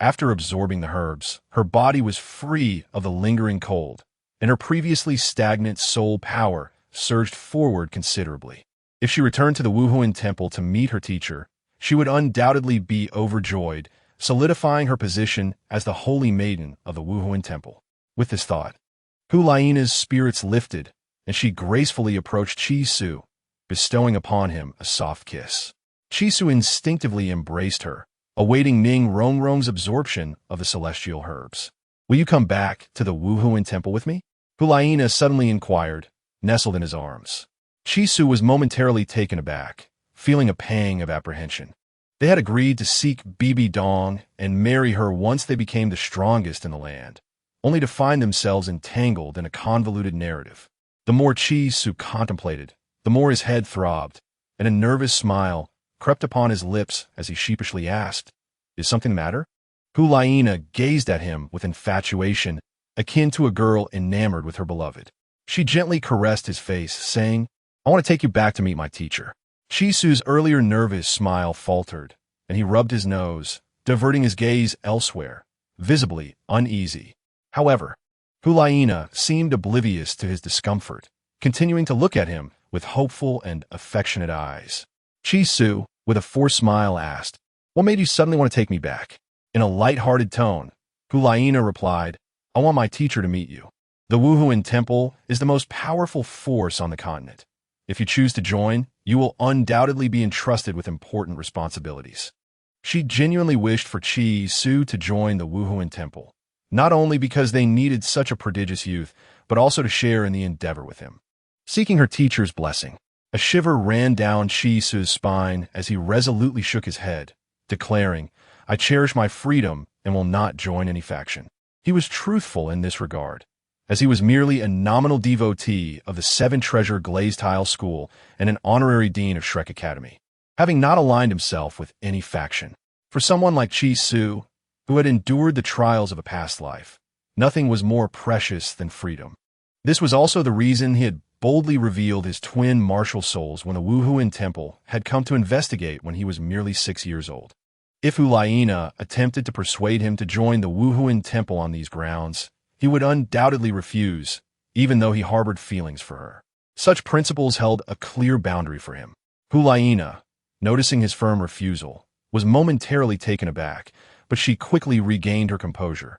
After absorbing the herbs, her body was free of the lingering cold, and her previously stagnant soul power surged forward considerably. If she returned to the Wuhuan Temple to meet her teacher, she would undoubtedly be overjoyed, solidifying her position as the holy maiden of the Wuhuan Temple. With this thought, Hulaina's spirits lifted, and she gracefully approached Chi Su, bestowing upon him a soft kiss. Chi Su instinctively embraced her, awaiting Ning Rongrong's absorption of the celestial herbs. "Will you come back to the Wuhuan Temple with me?" Hulaina suddenly inquired, nestled in his arms. Chi Su was momentarily taken aback, feeling a pang of apprehension. They had agreed to seek Bibi Dong and marry her once they became the strongest in the land, only to find themselves entangled in a convoluted narrative. The more Chi Su contemplated, the more his head throbbed, and a nervous smile crept upon his lips as he sheepishly asked, "Is something the matter?" Hulaina gazed at him with infatuation, akin to a girl enamored with her beloved. She gently caressed his face, saying, "I want to take you back to meet my teacher." Chi Su's earlier nervous smile faltered, and he rubbed his nose, diverting his gaze elsewhere, visibly uneasy. However, Hulaina seemed oblivious to his discomfort, continuing to look at him with hopeful and affectionate eyes. Chi Su, with a forced smile, asked, "What made you suddenly want to take me back?" In a light-hearted tone, Hulaina replied, "I want my teacher to meet you. The Wuhuan Temple is the most powerful force on the continent. If you choose to join, you will undoubtedly be entrusted with important responsibilities." She genuinely wished for Chi Su to join the Wuhuan Temple, not only because they needed such a prodigious youth, but also to share in the endeavor with him. Seeking her teacher's blessing, a shiver ran down Chi Su's spine as he resolutely shook his head, declaring, "I cherish my freedom and will not join any faction." He was truthful in this regard, as he was merely a nominal devotee of the Seven Treasure Glazed Tile School and an honorary dean of Shrek Academy, having not aligned himself with any faction. For someone like Chi Su, who had endured the trials of a past life, nothing was more precious than freedom. This was also the reason he had boldly revealed his twin martial souls when the Wuhuan Temple had come to investigate when he was merely 6 years old. If Hulaina attempted to persuade him to join the Wuhuan Temple on these grounds, he would undoubtedly refuse, even though he harbored feelings for her. Such principles held a clear boundary for him. Hulaina, noticing his firm refusal, was momentarily taken aback, but she quickly regained her composure,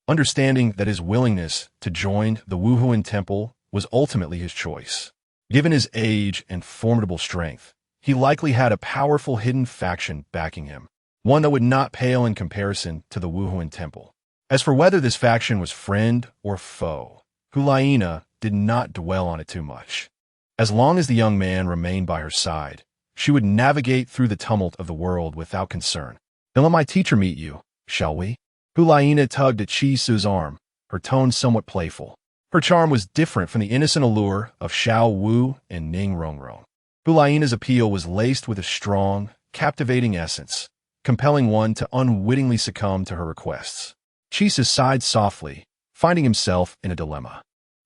understanding that his willingness to join the Wuhuan Temple was ultimately his choice. Given his age and formidable strength, he likely had a powerful hidden faction backing him, one that would not pale in comparison to the Wuhuan Temple. As for whether this faction was friend or foe, Hulaina did not dwell on it too much. As long as the young man remained by her side, she would navigate through the tumult of the world without concern. "Then let my teacher meet you, shall we?" Hulaina tugged at Chi Su's arm, her tone somewhat playful. Her charm was different from the innocent allure of Xiao Wu and Ning Rongrong. Hulaina's appeal was laced with a strong, captivating essence, compelling one to unwittingly succumb to her requests. Chi Su sighed softly, finding himself in a dilemma.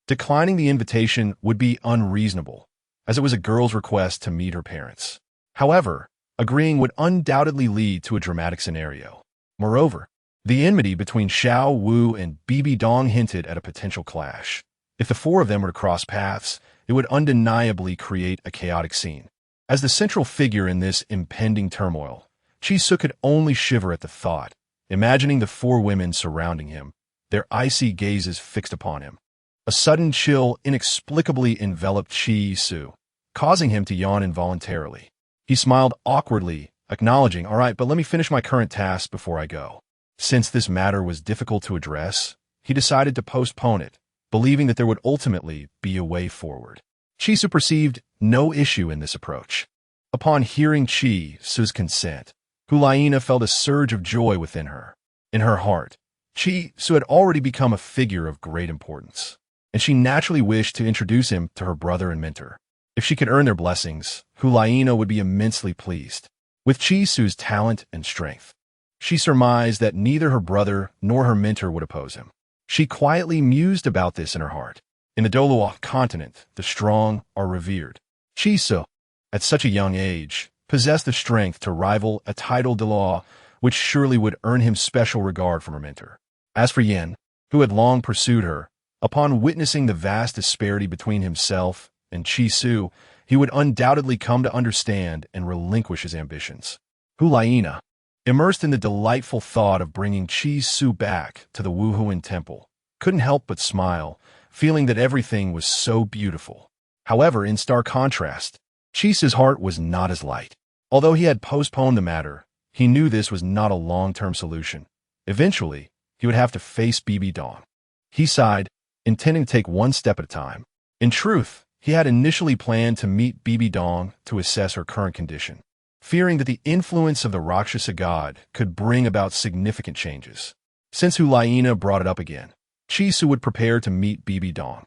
Declining the invitation would be unreasonable, as it was a girl's request to meet her parents. However, agreeing would undoubtedly lead to a dramatic scenario. Moreover, The enmity between Xiao Wu and Bibi Dong hinted at a potential clash. If the four of them were to cross paths, it would undeniably create a chaotic scene. As the central figure in this impending turmoil, Chi Su could only shiver at the thought, imagining the four women surrounding him, their icy gazes fixed upon him. A sudden chill inexplicably enveloped Chi Su, causing him to yawn involuntarily. He smiled awkwardly, acknowledging, "All right, but let me finish my current task before I go." Since this matter was difficult to address, he decided to postpone it, believing that there would ultimately be a way forward. Chi Su perceived no issue in this approach. Upon hearing Chi Su's consent, Hulaina felt a surge of joy within her. In her heart, Chi Su had already become a figure of great importance, and she naturally wished to introduce him to her brother and mentor. If she could earn their blessings, Hulaina would be immensely pleased. With Chi Su's talent and strength, she surmised that neither her brother nor her mentor would oppose him. She quietly mused about this in her heart. In the Douluo Continent, the strong are revered. Chi Su, at such a young age, possessed the strength to rival a title de law, which surely would earn him special regard from her mentor. As for Yen, who had long pursued her, upon witnessing the vast disparity between himself and Chi Su, he would undoubtedly come to understand and relinquish his ambitions. Hulaina, immersed in the delightful thought of bringing Chi Su back to the Wuhuan temple, couldn't help but smile, feeling that everything was so beautiful. However, in stark contrast, Chi Su's heart was not as light. Although he had postponed the matter, he knew this was not a long-term solution. Eventually, he would have to face Bibi Dong. He sighed, intending to take one step at a time. In truth, he had initially planned to meet Bibi Dong to assess her current condition, fearing that the influence of the Rakshasa god could bring about significant changes. Since Hulaina brought it up again, Chi Su would prepare to meet Bibi Dong.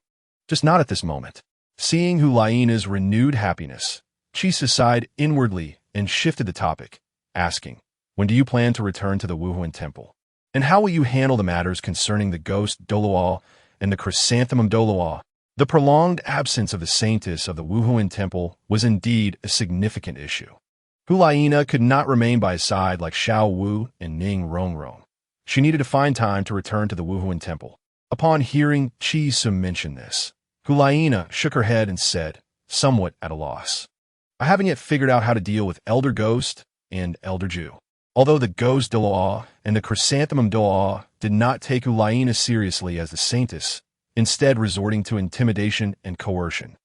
Just not at this moment. Seeing Hulaina's renewed happiness, Chi Su sighed inwardly and shifted the topic, asking, "When do you plan to return to the Wuhuan temple? And how will you handle the matters concerning the ghost Douluo and the chrysanthemum Douluo?" The prolonged absence of the saintess of the Wuhuan temple was indeed a significant issue. Hulaina could not remain by his side like Xiao Wu and Ning Rongrong. She needed to find time to return to the Wuhuan temple. Upon hearing Chi Su mention this, Hulaina shook her head and said, somewhat at a loss, "I haven't yet figured out how to deal with Elder Ghost and Elder Jew." Although the Ghost Douluo and the Chrysanthemum Douluo did not take Hulaina seriously as the saintess, instead resorting to intimidation and coercion,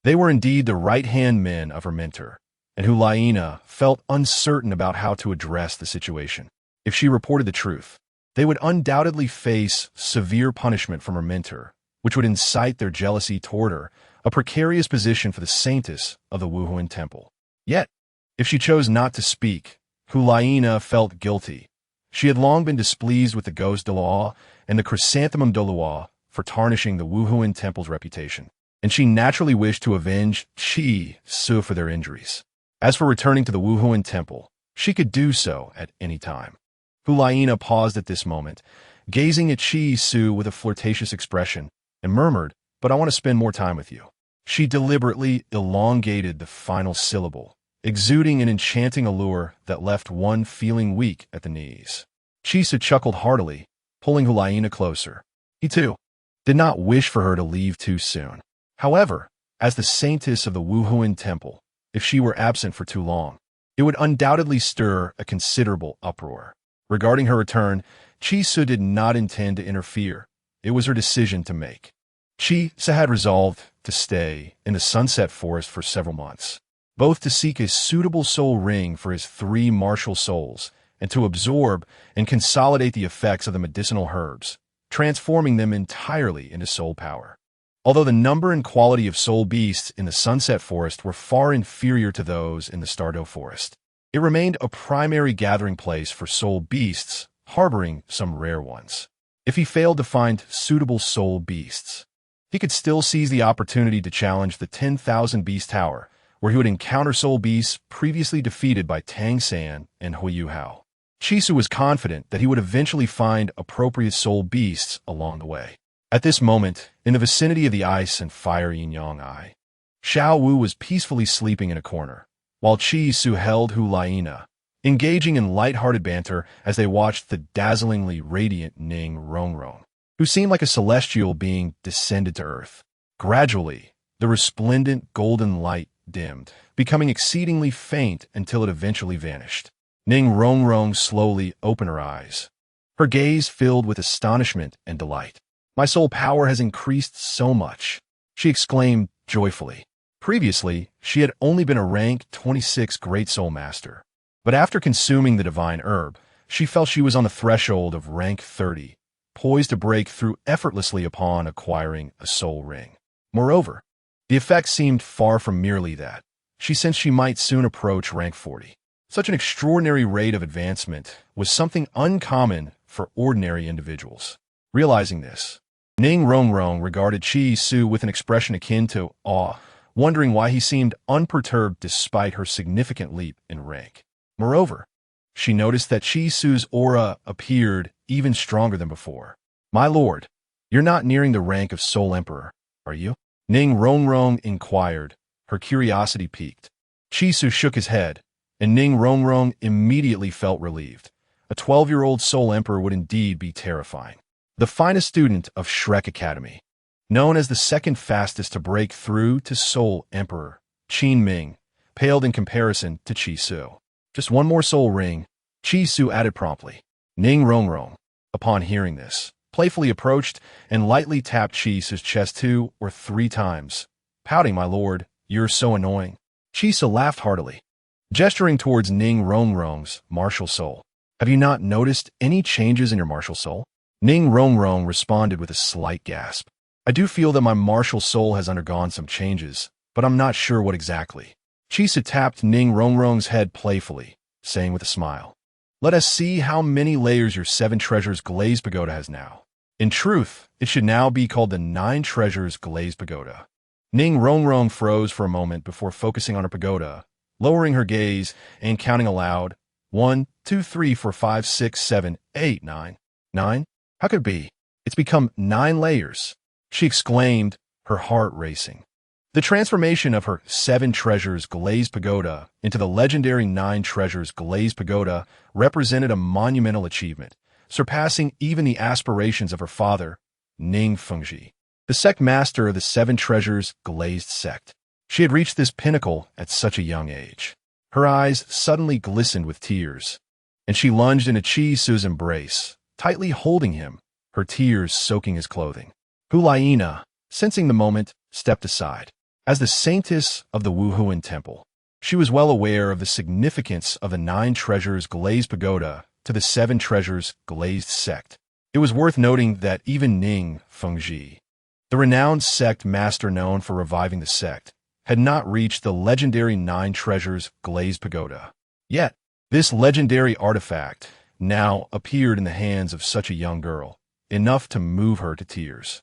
they were indeed the right-hand men of her mentor, and Hulaina felt uncertain about how to address the situation. If she reported the truth, they would undoubtedly face severe punishment from her mentor, which would incite their jealousy toward her, a precarious position for the saintess of the Wuhuan temple. Yet, if she chose not to speak, Hulaina felt guilty. She had long been displeased with the Ghost Douluo and the Chrysanthemum Douluo for tarnishing the Wuhuan temple's reputation, and she naturally wished to avenge Chi Su for their injuries. As for returning to the Wuhuan temple, she could do so at any time. Hulaina paused at this moment, gazing at Chi Su with a flirtatious expression, and murmured, "But I want to spend more time with you." She deliberately elongated the final syllable, exuding an enchanting allure that left one feeling weak at the knees. Chi Su chuckled heartily, pulling Hulaina closer. He, too, did not wish for her to leave too soon. However, as the saintess of the Wuhuan temple, if she were absent for too long, it would undoubtedly stir a considerable uproar. Regarding her return, Chi Su did not intend to interfere. It was her decision to make. Chi Su had resolved to stay in the Sunset Forest for several months, both to seek a suitable soul ring for his 3 martial souls and to absorb and consolidate the effects of the medicinal herbs, transforming them entirely into soul power. Although the number and quality of soul beasts in the Sunset Forest were far inferior to those in the Stardew Forest, it remained a primary gathering place for soul beasts, harboring some rare ones. If he failed to find suitable soul beasts, he could still seize the opportunity to challenge the 10,000 Beast Tower, where he would encounter soul beasts previously defeated by Tang San and Huiyu Hao. Chi Su was confident that he would eventually find appropriate soul beasts along the way. At this moment, in the vicinity of the ice and fire yin-yang eye, Xiao Wu was peacefully sleeping in a corner, while Chi Su held Hulaina, engaging in light-hearted banter as they watched the dazzlingly radiant Ning Rongrong, who seemed like a celestial being descended to earth. Gradually, the resplendent golden light dimmed, becoming exceedingly faint until it eventually vanished. Ning Rongrong slowly opened her eyes, her gaze filled with astonishment and delight. "My soul power has increased so much," she exclaimed joyfully. Previously, she had only been a rank 26 Great Soul Master, but after consuming the divine herb, she felt she was on the threshold of rank 30, poised to break through effortlessly upon acquiring a soul ring. Moreover, the effect seemed far from merely that. She sensed she might soon approach rank 40. Such an extraordinary rate of advancement was something uncommon for ordinary individuals. Realizing this, Ning Rongrong regarded Qi Su with an expression akin to awe, wondering why he seemed unperturbed despite her significant leap in rank. Moreover, she noticed that Qi Su's aura appeared even stronger than before. "My lord, you're not nearing the rank of Soul Emperor, are you?" Ning Rongrong inquired, her curiosity piqued. Qi Su shook his head, and Ning Rongrong immediately felt relieved. A 12-year-old Soul Emperor would indeed be terrifying. The finest student of Shrek Academy, known as the second fastest to break through to Soul Emperor, Qin Ming, paled in comparison to Qi Su. "Just one more soul ring," Qi Su added promptly. Ning Rongrong, upon hearing this, playfully approached and lightly tapped Qi Su's chest 2 or 3 times. Pouting, "My lord, you're so annoying." Qi Su laughed heartily, gesturing towards Ning Rongrong's martial soul. "Have you not noticed any changes in your martial soul?" Ning Rongrong responded with a slight gasp. "I do feel that my martial soul has undergone some changes, but I'm not sure what exactly." Qi Su tapped Ning Rongrong's head playfully, saying with a smile, "Let us see how many layers your 7 Treasures Glazed Pagoda has now. In truth, it should now be called the 9 Treasures Glazed Pagoda." Ning Rongrong froze for a moment before focusing on her pagoda, lowering her gaze and counting aloud, 1, 2, 3, 4, 5, 6, 7, 8, 9. 9? How could it be? It's become 9 layers, she exclaimed, her heart racing. The transformation of her 7 Treasures Glazed Pagoda into the legendary 9 Treasures Glazed Pagoda represented a monumental achievement, surpassing even the aspirations of her father, Ning Fengji, the sect master of the 7 Treasures Glazed sect. She had reached this pinnacle at such a young age. Her eyes suddenly glistened with tears, and she lunged into Qi Su's embrace, tightly holding him, her tears soaking his clothing. Hulaina, sensing the moment, stepped aside. As the saintess of the Wuhuan Temple, she was well aware of the significance of the 9 Treasures Glazed Pagoda to the 7 Treasures Glazed sect. It was worth noting that even Ning Fengji, the renowned sect master known for reviving the sect, had not reached the legendary 9 Treasures Glazed Pagoda. Yet, this legendary artifact now appeared in the hands of such a young girl, enough to move her to tears.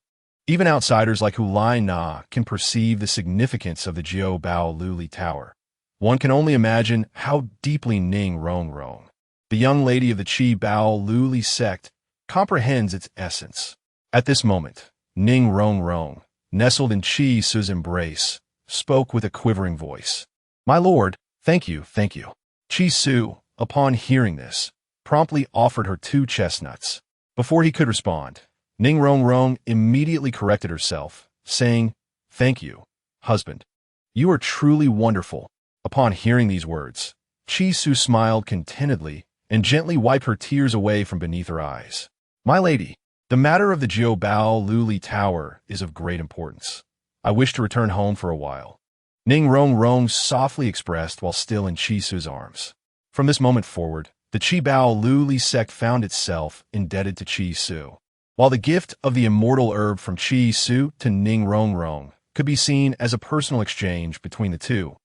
Even outsiders like Hulai Na can perceive the significance of the Jiao Bao Luli Tower. One can only imagine how deeply Ning Rongrong, the young lady of the Qi Bao Luli sect, comprehends its essence. At this moment, Ning Rongrong, nestled in Qi Su's embrace, spoke with a quivering voice. "My lord, thank you, thank you." Qi Su, upon hearing this, promptly offered her 2 chestnuts. Before he could respond, Ning Rongrong immediately corrected herself, saying, "Thank you, husband. You are truly wonderful." Upon hearing these words, Qi Su smiled contentedly and gently wiped her tears away from beneath her eyes. "My lady, the matter of the Jiao Bao Luli Tower is of great importance. I wish to return home for a while," Ning Rongrong softly expressed while still in Qi Su's arms. From this moment forward, the Qi Bao Luli sect found itself indebted to Qi Su, while the gift of the immortal herb from Qi Su to Ning Rongrong could be seen as a personal exchange between the two.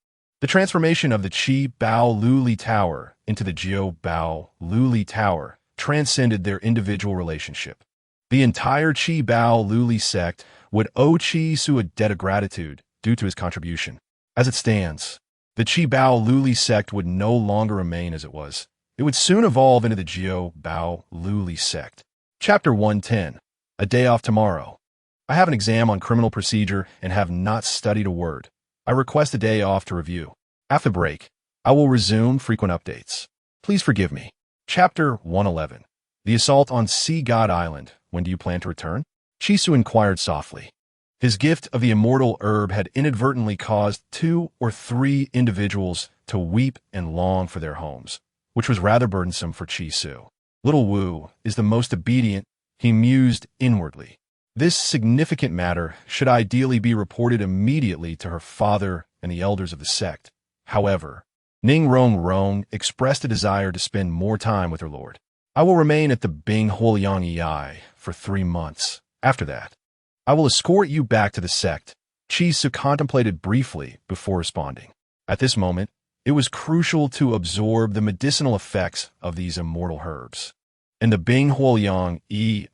The transformation of the Qi Bao Luli Tower into the Jiao Bao Luli Tower transcended their individual relationship. The entire Qi Bao Luli sect would owe Qi Su a debt of gratitude due to his contribution. As it stands, the Qi Bao Luli sect would no longer remain as it was. It would soon evolve into the Jiao Bao Luli sect. Chapter 110. A Day Off Tomorrow. I have an exam on criminal procedure and have not studied a word. I request a day off to review. After the break, I will resume frequent updates. Please forgive me. Chapter 111. The Assault on Sea God Island. When do you plan to return? Chisu inquired softly. His gift of the immortal herb had inadvertently caused 2 or 3 individuals to weep and long for their homes, which was rather burdensome for Chisu. Little Wu is the most obedient, he mused inwardly. This significant matter should ideally be reported immediately to her father and the elders of the sect. However, Ning Rong Rong expressed a desire to spend more time with her lord. I will remain at the Bing Huoliang Yi for 3 months. After that, I will escort you back to the sect. Chisu contemplated briefly before responding. At this moment, it was crucial to absorb the medicinal effects of these immortal herbs. And the Bing Huoliang Yi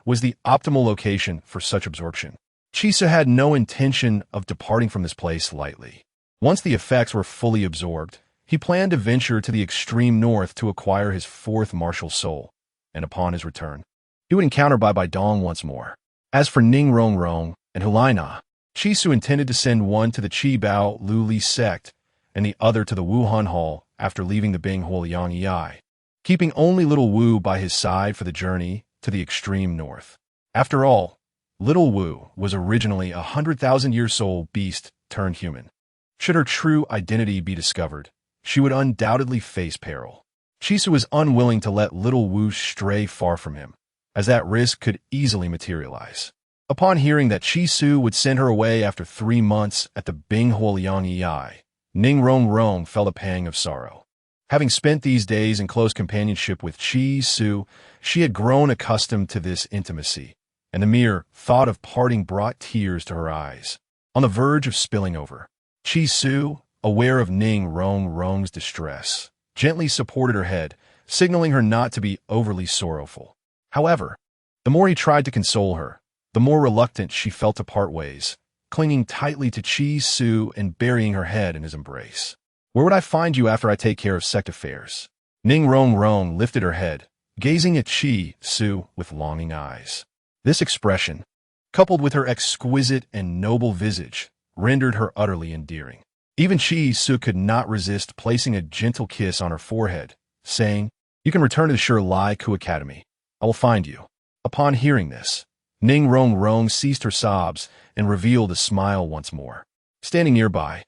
was the optimal location for such absorption. Chisu had no intention of departing from this place lightly. Once the effects were fully absorbed, he planned to venture to the extreme north to acquire his 4th martial soul, and upon his return, he would encounter Bai Bai Dong once more. As for Ning Rong Rong and Hulaina, Chisu intended to send one to the Chi Bao Luli sect and the other to the Wuhan Hall after leaving the Bing Huoliang Yi, keeping only Little Wu by his side for the journey to the extreme north. After all, Little Wu was originally a 100,000-year-old beast turned human. Should her true identity be discovered, she would undoubtedly face peril. Chisu was unwilling to let Little Wu stray far from him, as that risk could easily materialize. Upon hearing that Chisu would send her away after 3 months at the Bing Huoliang Yi, Ning Rong Rong felt a pang of sorrow. Having spent these days in close companionship with Chisu, she had grown accustomed to this intimacy, and the mere thought of parting brought tears to her eyes. On the verge of spilling over, Chisu, aware of Ning Rong Rong's distress, gently supported her head, signaling her not to be overly sorrowful. However, the more he tried to console her, the more reluctant she felt to part ways, clinging tightly to Chisu and burying her head in his embrace. Where would I find you after I take care of sect affairs? Ning Rong Rong lifted her head, gazing at Chisu with longing eyes. This expression, coupled with her exquisite and noble visage, rendered her utterly endearing. Even Chisu could not resist placing a gentle kiss on her forehead, saying, "You can return to the Shilai Ku Academy. I will find you." Upon hearing this, Ning Rong Rong ceased her sobs and revealed a smile once more. Standing nearby,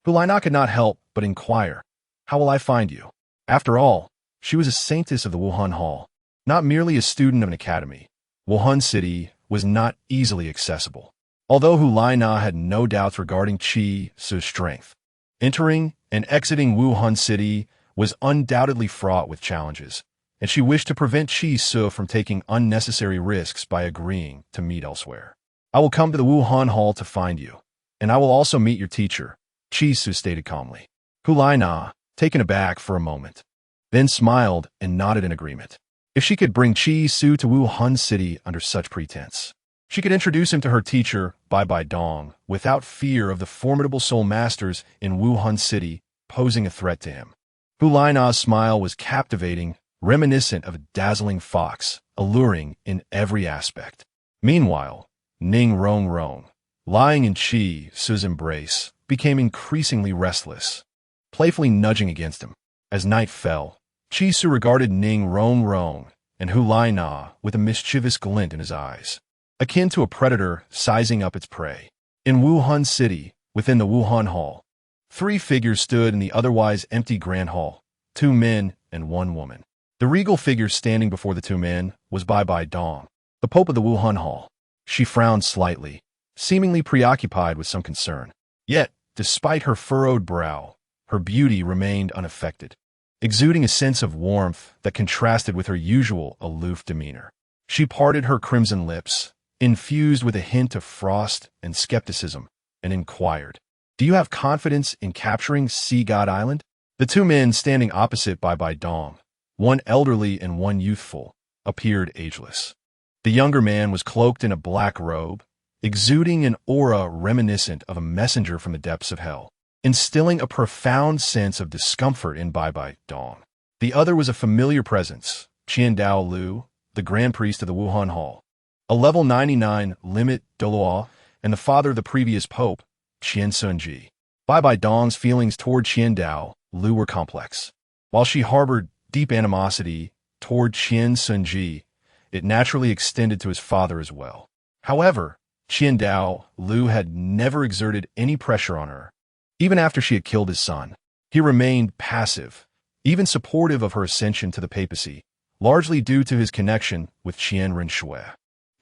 Hulaina could not help but inquire, "How will I find you?" After all, she was a saintess of the Wuhan Hall, not merely a student of an academy. Wuhan City was not easily accessible. Although Hulaina had no doubts regarding Chisu's strength, entering and exiting Wuhan City was undoubtedly fraught with challenges, and she wished to prevent Chisu from taking unnecessary risks by agreeing to meet elsewhere. "I will come to the Wuhan Hall to find you, and I will also meet your teacher," Chisu stated calmly. Hulaina, taken aback for a moment, then smiled and nodded in agreement. If she could bring Chisu to Wuhan City under such pretense, she could introduce him to her teacher, Bai Bai Dong, without fear of the formidable soul masters in Wuhan City posing a threat to him. Hulaina's smile was captivating, reminiscent of a dazzling fox, alluring in every aspect. Meanwhile, Ning Rong Rong, lying in Chisu's embrace, became increasingly restless, playfully nudging against him. As night fell, Chisu regarded Ning Rong Rong and Hulaina with a mischievous glint in his eyes, akin to a predator sizing up its prey. In Wuhan City, within the Wuhan Hall, 3 figures stood in the otherwise empty Grand Hall, 2 men and 1 woman. The regal figure standing before the 2 men was Bai Bai Dong, the Pope of the Wuhan Hall. She frowned slightly, seemingly preoccupied with some concern. Yet, despite her furrowed brow, her beauty remained unaffected, exuding a sense of warmth that contrasted with her usual aloof demeanor. She parted her crimson lips, infused with a hint of frost and skepticism, and inquired, "Do you have confidence in capturing Sea God Island?" The 2 men standing opposite Bai Bai Dong, one elderly and one youthful, appeared ageless. The younger man was cloaked in a black robe, exuding an aura reminiscent of a messenger from the depths of hell, instilling a profound sense of discomfort in Bai Bai Dong. The other was a familiar presence, Qian Dao Lu, the Grand Priest of the Wuhan Hall, a level 99 limit Douluo, and the father of the previous pope, Qian Sunji. Bai Bai Dong's feelings toward Qian Dao Lu were complex. While she harbored deep animosity toward Qian Sunji, it naturally extended to his father as well. However, Qian Dao Lu had never exerted any pressure on her. Even after she had killed his son, he remained passive, even supportive of her ascension to the papacy, largely due to his connection with Qian Rinshui.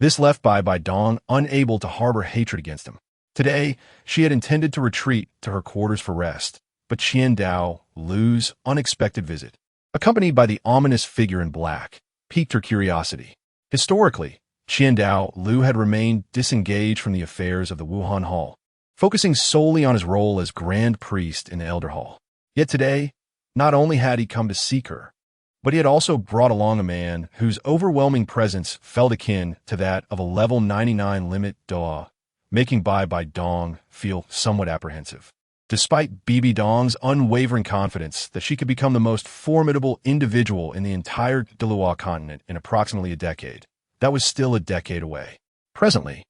This left Bai Dong unable to harbor hatred against him. Today, she had intended to retreat to her quarters for rest, but Qian Dao Lu's unexpected visit, accompanied by the ominous figure in black, piqued her curiosity. Historically, Qian Dao Lu had remained disengaged from the affairs of the Wuhan Hall, focusing solely on his role as Grand Priest in the Elder Hall. Yet today, not only had he come to seek her, but he had also brought along a man whose overwhelming presence felt akin to that of a level 99 limit Doa, making Bai Dong feel somewhat apprehensive. Despite Bibi Dong's unwavering confidence that she could become the most formidable individual in the entire Douluo Continent in approximately a decade, that was still a decade away. Presently,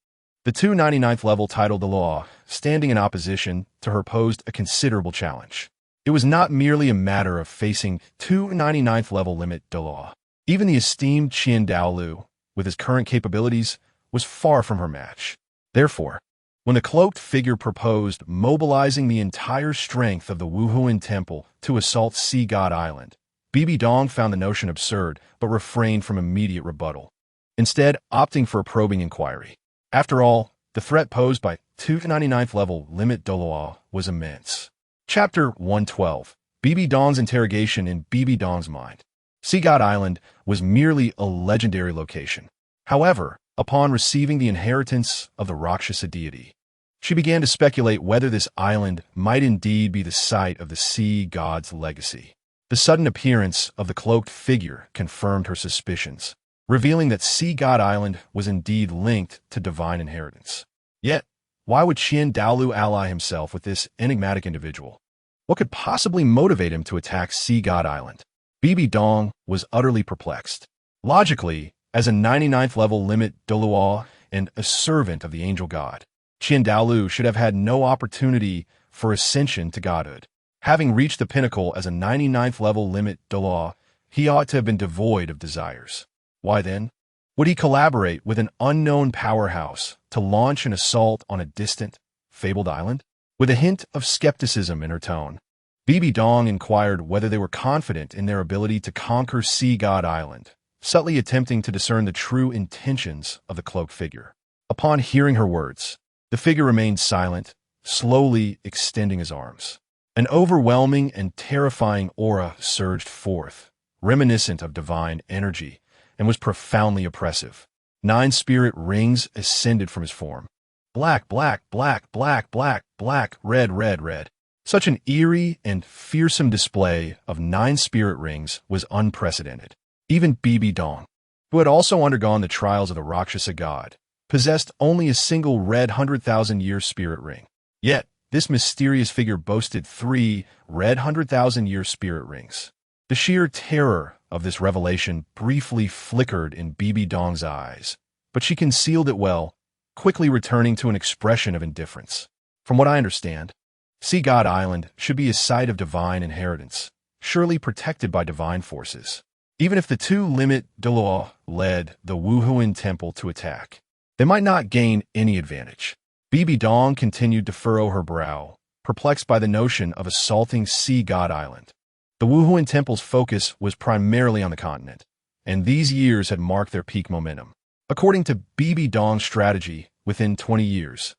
the 299th level title Douluo, standing in opposition to her, posed a considerable challenge. It was not merely a matter of facing 299th level limit Douluo. Even the esteemed Qian Dao Lu, with his current capabilities, was far from her match. Therefore, when the cloaked figure proposed mobilizing the entire strength of the Wuhuan Temple to assault Sea God Island, Bibi Dong found the notion absurd but refrained from immediate rebuttal, instead opting for a probing inquiry. After all, the threat posed by 299th level limit Douluo was immense. Chapter 112. Bibi Dong's interrogation in Bibi Dong's mind. Sea God Island was merely a legendary location. However, upon receiving the inheritance of the Rakshasa deity, she began to speculate whether this island might indeed be the site of the sea god's legacy. The sudden appearance of the cloaked figure confirmed her suspicions, revealing that Sea God Island was indeed linked to divine inheritance. Yet, why would Qian Daolu ally himself with this enigmatic individual? What could possibly motivate him to attack Sea God Island? Bibi Dong was utterly perplexed. Logically, as a 99th level limit Douluo and a servant of the angel god, Qian Daolu should have had no opportunity for ascension to godhood. Having reached the pinnacle as a 99th level limit Douluo, he ought to have been devoid of desires. Why then would he collaborate with an unknown powerhouse to launch an assault on a distant, fabled island? With a hint of skepticism in her tone, Bibi Dong inquired whether they were confident in their ability to conquer Sea God Island, subtly attempting to discern the true intentions of the cloaked figure. Upon hearing her words, the figure remained silent, slowly extending his arms. An overwhelming and terrifying aura surged forth, reminiscent of divine energy, and was profoundly oppressive. 9 spirit rings ascended from his form. Black, black, black, black, black, black, red, red, red. Such an eerie and fearsome display of 9 spirit rings was unprecedented. Even Bibi Dong, who had also undergone the trials of the Rakshasa god, possessed only a single red 100,000-year spirit ring. Yet, this mysterious figure boasted 3 red 100,000-year spirit rings. The sheer terror of this revelation briefly flickered in Bibi Dong's eyes, but she concealed it well, quickly returning to an expression of indifference. From what I understand, Sea God Island should be a site of divine inheritance, surely protected by divine forces. Even if the 2 limit Douluo led the Wuhuan Temple to attack, they might not gain any advantage. Bibi Dong continued to furrow her brow, perplexed by the notion of assaulting Sea God Island. The Wuhuan Temple's focus was primarily on the continent, and these years had marked their peak momentum. According to Bibi Dong's strategy, within 20 years,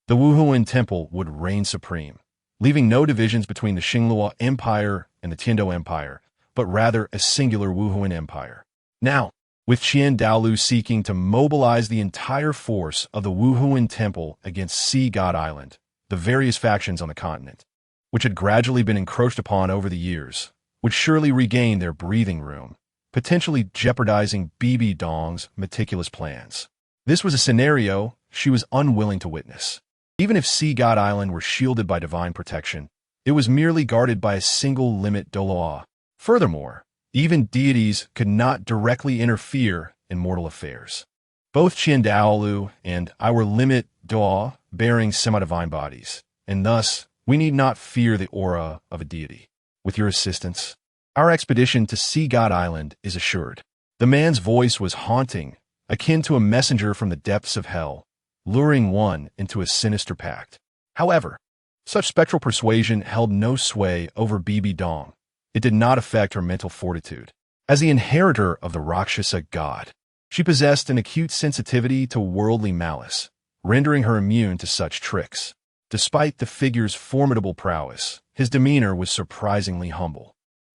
the Wuhuan Temple would reign supreme, leaving no divisions between the Xingluo Empire and the Tiando Empire, but rather a singular Wuhuan Empire. Now, with Qian Daolu seeking to mobilize the entire force of the Wuhuan Temple against Sea God Island, the various factions on the continent, which had gradually been encroached upon over the years, would surely regain their breathing room, potentially jeopardizing Bibi Dong's meticulous plans. This was a scenario she was unwilling to witness. Even if Sea God Island were shielded by divine protection, it was merely guarded by a single limit Douluo. Furthermore, even deities could not directly interfere in mortal affairs. Both Qian Daolu and I were limit Doa bearing semi-divine bodies, and thus we need not fear the aura of a deity. With your assistance, Our expedition to Sea God Island is assured. The man's voice was haunting, akin to a messenger from the depths of hell, luring one into a sinister pact. However, such spectral persuasion held no sway over Bibi Dong. It did not affect her mental fortitude. As the inheritor of the Rakshasa god, she possessed an acute sensitivity to worldly malice, rendering her immune to such tricks. Despite the figure's formidable prowess, his demeanor was surprisingly humble.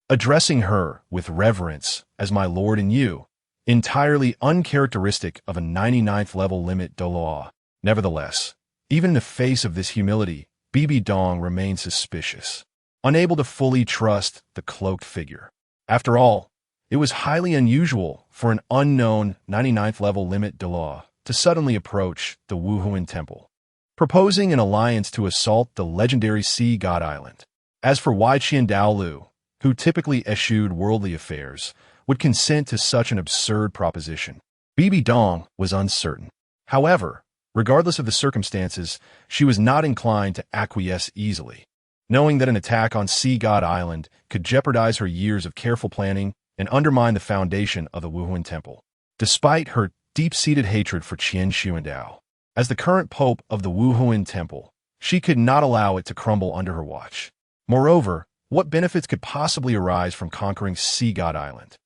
Addressing her with reverence as my lord and you, entirely uncharacteristic of a 99th level limit Douluo. Nevertheless, even in the face of this humility, Bibi Dong remained suspicious, unable to fully trust the cloaked figure. After all, it was highly unusual for an unknown 99th level limit Douluo to suddenly approach the Wuhuan Temple, proposing an alliance to assault the legendary Sea God Island. As for why Douluo, who typically eschewed worldly affairs, would consent to such an absurd proposition, Bibi Dong was uncertain. However, regardless of the circumstances, she was not inclined to acquiesce easily, knowing that an attack on Sea God Island could jeopardize her years of careful planning and undermine the foundation of the Wuhuan Temple. Despite her deep-seated hatred for Qian Xuandao, as the current pope of the Wuhuan Temple, she could not allow it to crumble under her watch. Moreover, what benefits could possibly arise from conquering Sea God Island?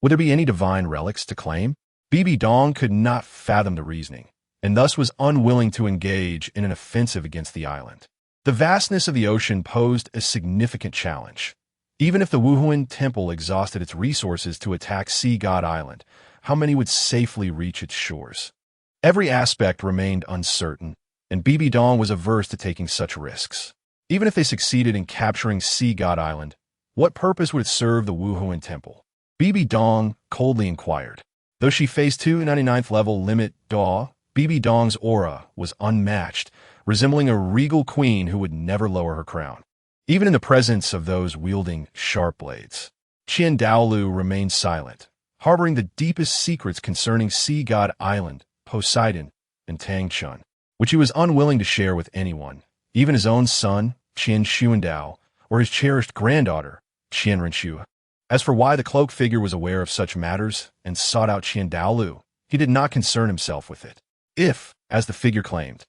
Would there be any divine relics to claim? Bibi Dong could not fathom the reasoning, and thus was unwilling to engage in an offensive against the island. The vastness of the ocean posed a significant challenge. Even if the Wuhuan Temple exhausted its resources to attack Sea God Island, how many would safely reach its shores? Every aspect remained uncertain, and Bibi Dong was averse to taking such risks. Even if they succeeded in capturing Sea God Island, what purpose would it serve the Wuhuan Temple? Bibi Dong coldly inquired. Though she faced two 99th level limit Douluo, Bibi Dong's aura was unmatched, resembling a regal queen who would never lower her crown. Even in the presence of those wielding sharp blades, Douluo remained silent, harboring the deepest secrets concerning Sea God Island, Poseidon, and Tang San, which he was unwilling to share with anyone, even his own son, Qian Xuandao, or his cherished granddaughter, Qian Renxue. As for why the cloaked figure was aware of such matters and sought out Douluo, he did not concern himself with it. If, as the figure claimed,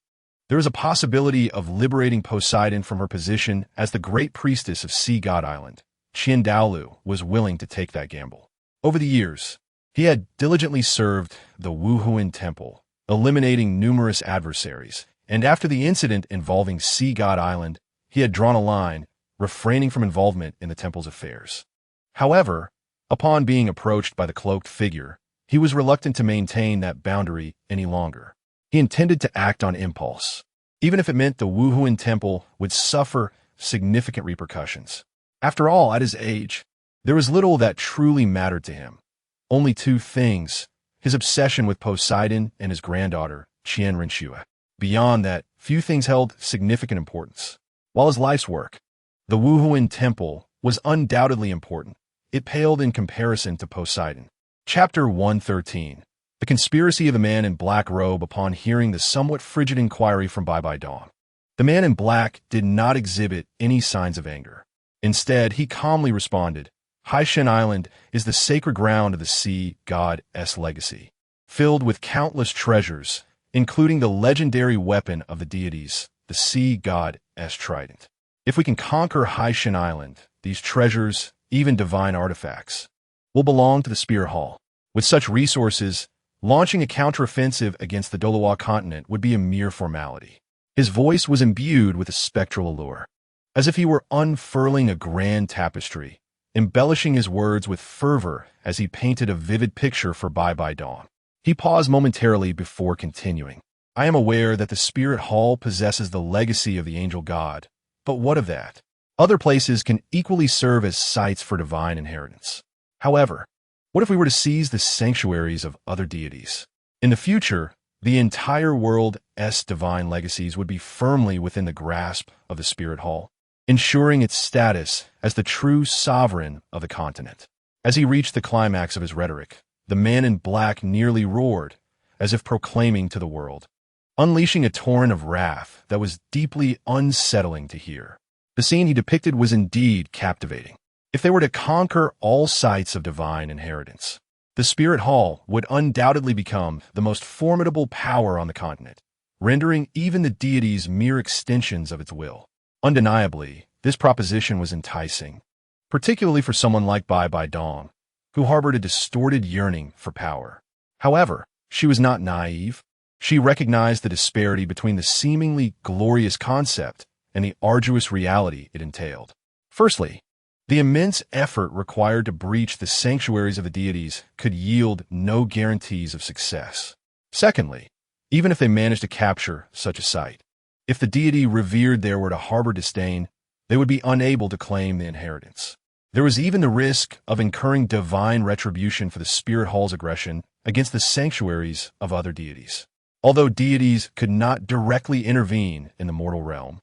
there was a possibility of liberating Poseidon from her position as the great priestess of Sea God Island, Douluo was willing to take that gamble. Over the years, he had diligently served the Wuhuan Temple, eliminating numerous adversaries, and after the incident involving Sea God Island, he had drawn a line, refraining from involvement in the temple's affairs. However, upon being approached by the cloaked figure, he was reluctant to maintain that boundary any longer. He intended to act on impulse, even if it meant the Wuhuan Temple would suffer significant repercussions. After all, at his age, there was little that truly mattered to him. Only two things: his obsession with Poseidon and his granddaughter, Qian Renxue. Beyond that, few things held significant importance. While his life's work, the Wuhuan Temple, was undoubtedly important, it paled in comparison to Poseidon. Chapter 113. The conspiracy of the man in black robe upon hearing the somewhat frigid inquiry from Bibi Dong. The man in black did not exhibit any signs of anger. Instead, he calmly responded, Haishan Island is the sacred ground of the sea god's legacy, filled with countless treasures, including the legendary weapon of the deities, the sea god's trident. If we can conquer Haishan Island, these treasures, even divine artifacts, will belong to the Spear Hall. With such resources, launching a counteroffensive against the Douluo Continent would be a mere formality. His voice was imbued with a spectral allure, as if he were unfurling a grand tapestry, embellishing his words with fervor as he painted a vivid picture for Bibi Dong. He paused momentarily before continuing. I am aware that the Spirit Hall possesses the legacy of the angel god, but what of that? Other places can equally serve as sites for divine inheritance. However, what if we were to seize the sanctuaries of other deities? In the future, the entire world's divine legacies would be firmly within the grasp of the Spirit Hall, ensuring its status as the true sovereign of the continent. As he reached the climax of his rhetoric, the man in black nearly roared, as if proclaiming to the world, unleashing a torrent of wrath that was deeply unsettling to hear. The scene he depicted was indeed captivating. If they were to conquer all sites of divine inheritance, the Spirit Hall would undoubtedly become the most formidable power on the continent, rendering even the deities mere extensions of its will. Undeniably, this proposition was enticing, particularly for someone like Bai Bai Dong, who harbored a distorted yearning for power. However, she was not naive. She recognized the disparity between the seemingly glorious concept and the arduous reality it entailed. Firstly, the immense effort required to breach the sanctuaries of the deities could yield no guarantees of success. Secondly, even if they managed to capture such a site, if the deity revered there were to harbor disdain, they would be unable to claim the inheritance. There was even the risk of incurring divine retribution for the Spirit Hall's aggression against the sanctuaries of other deities. Although deities could not directly intervene in the mortal realm,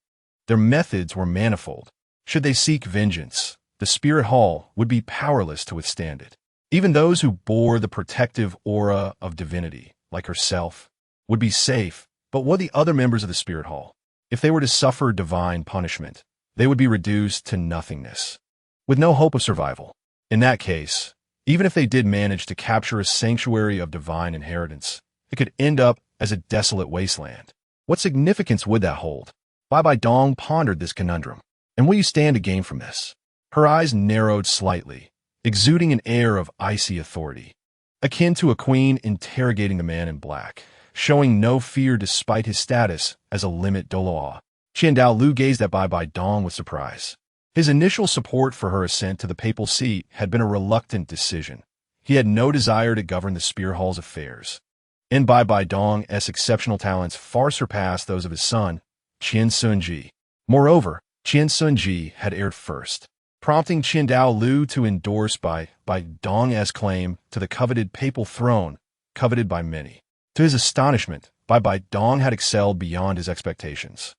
their methods were manifold. Should they seek vengeance, the Spirit Hall would be powerless to withstand it. Even those who bore the protective aura of divinity, like herself, would be safe, but what the other members of the Spirit Hall? If they were to suffer divine punishment, they would be reduced to nothingness, with no hope of survival. In that case, even if they did manage to capture a sanctuary of divine inheritance, it could end up as a desolate wasteland. What significance would that hold? Bai Bai Dong pondered this conundrum. And will you stand to gain from this? Her eyes narrowed slightly, exuding an air of icy authority, akin to a queen interrogating the man in black, showing no fear despite his status as a limit Douluo. Lu gazed at Bai Bai Dong with surprise. His initial support for her ascent to the papal seat had been a reluctant decision. He had no desire to govern the Spirit Hall's affairs. And Bai Bai Dong's exceptional talents far surpassed those of his son, Qian Sunji. Moreover, Qian Sunji had erred first, prompting Lu to endorse Bai Dong's claim to the coveted papal throne, coveted by many. To his astonishment, Bai Dong had excelled beyond his expectations.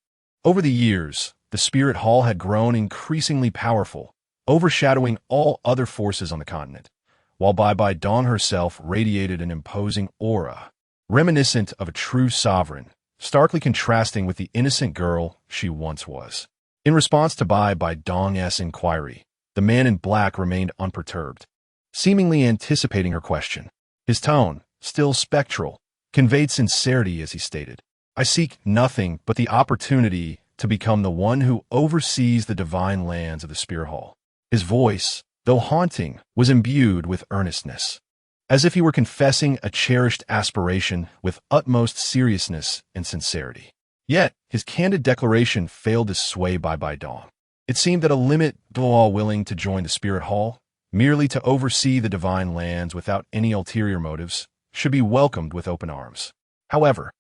Over the years, the Spirit Hall had grown increasingly powerful, overshadowing all other forces on the continent, while Bai Dong herself radiated an imposing aura, reminiscent of a true sovereign, starkly contrasting with the innocent girl she once was. In response to Bai Dong's inquiry, the man in black remained unperturbed, seemingly anticipating her question. His tone, still spectral, conveyed sincerity as he stated, "I seek nothing but the opportunity to become the one who oversees the divine lands of the Spirit Hall." His voice, though haunting, was imbued with earnestness, as if he were confessing a cherished aspiration with utmost seriousness and sincerity. Yet, his candid declaration failed to sway Bai Dong. It seemed that a limit Douluo willing to join the Spirit Hall, merely to oversee the divine lands without any ulterior motives, should be welcomed with open arms. However,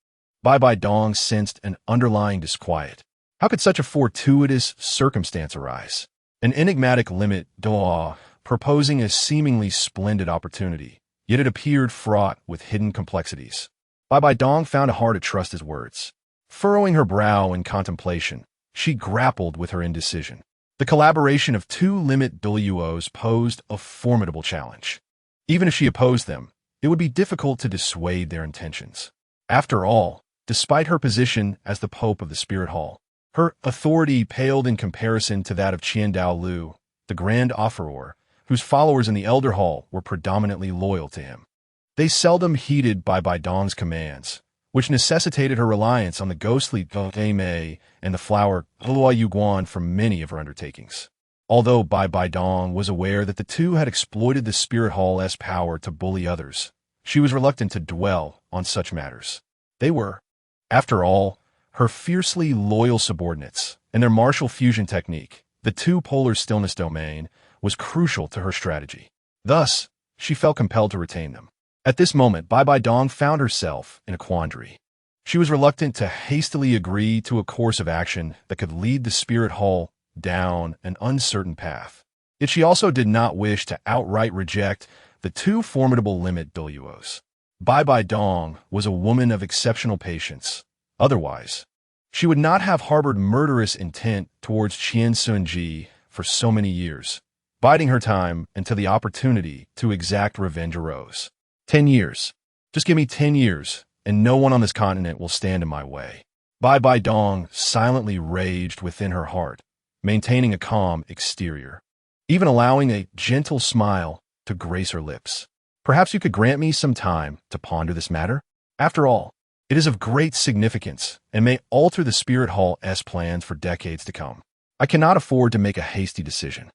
Bai Dong sensed an underlying disquiet. How could such a fortuitous circumstance arise? An enigmatic limit Douluo proposing a seemingly splendid opportunity, yet it appeared fraught with hidden complexities. Bai Dong found it hard to trust his words. Furrowing her brow in contemplation, she grappled with her indecision. The collaboration of two limit Douluos posed a formidable challenge. Even if she opposed them, it would be difficult to dissuade their intentions. After all, despite her position as the Pope of the Spirit Hall, her authority paled in comparison to that of Lu, the Grand Offeror, whose followers in the Elder Hall were predominantly loyal to him. They seldom heeded Bai Dong's commands, which necessitated her reliance on the ghostly Tangmen and the flower Douluo Yuguan for many of her undertakings. Although Bai Dong was aware that the two had exploited the Spirit Hall's power to bully others, she was reluctant to dwell on such matters. They were, after all, her fiercely loyal subordinates, and their martial fusion technique, the two-polar stillness domain, was crucial to her strategy. Thus, she felt compelled to retain them. At this moment, Bai Dong found herself in a quandary. She was reluctant to hastily agree to a course of action that could lead the Spirit Hall down an uncertain path. Yet she also did not wish to outright reject the two formidable limit Douluos. Bai Dong was a woman of exceptional patience. Otherwise, she would not have harbored murderous intent towards Qian Sunji for so many years, biding her time until the opportunity to exact revenge arose. 10 years. Just give me 10 years, and no one on this continent will stand in my way. Bai Dong silently raged within her heart, maintaining a calm exterior. even allowing a gentle smile to grace her lips. Perhaps you could grant me some time to ponder this matter? After all, it is of great significance and may alter the Spirit Hall's plans for decades to come. I cannot afford to make a hasty decision.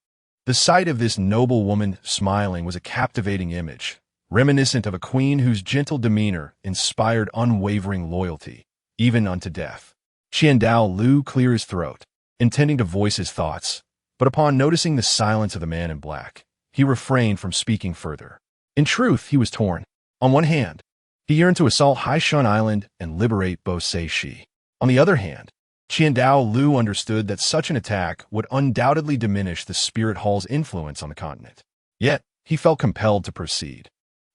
The sight of this noble woman smiling was a captivating image, reminiscent of a queen whose gentle demeanor inspired unwavering loyalty, even unto death. Qiandao Lu cleared his throat, intending to voice his thoughts, but upon noticing the silence of the man in black, he refrained from speaking further. In truth, he was torn. On one hand, he yearned to assault Haishan Island and liberate Bo Se Shi. On the other hand, Qiandao Lu understood that such an attack would undoubtedly diminish the Spirit Hall's influence on the continent. Yet, he felt compelled to proceed.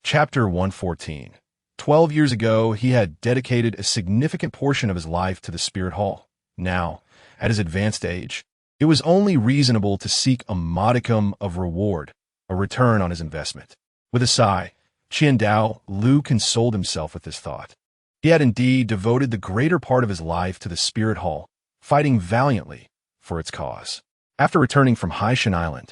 Chapter 114. 12 years ago, he had dedicated a significant portion of his life to the Spirit Hall. Now, at his advanced age, it was only reasonable to seek a modicum of reward, a return on his investment. With a sigh, Qiandao Lu consoled himself with this thought. He had indeed devoted the greater part of his life to the Spirit Hall, fighting valiantly for its cause. After returning from Haishan Island,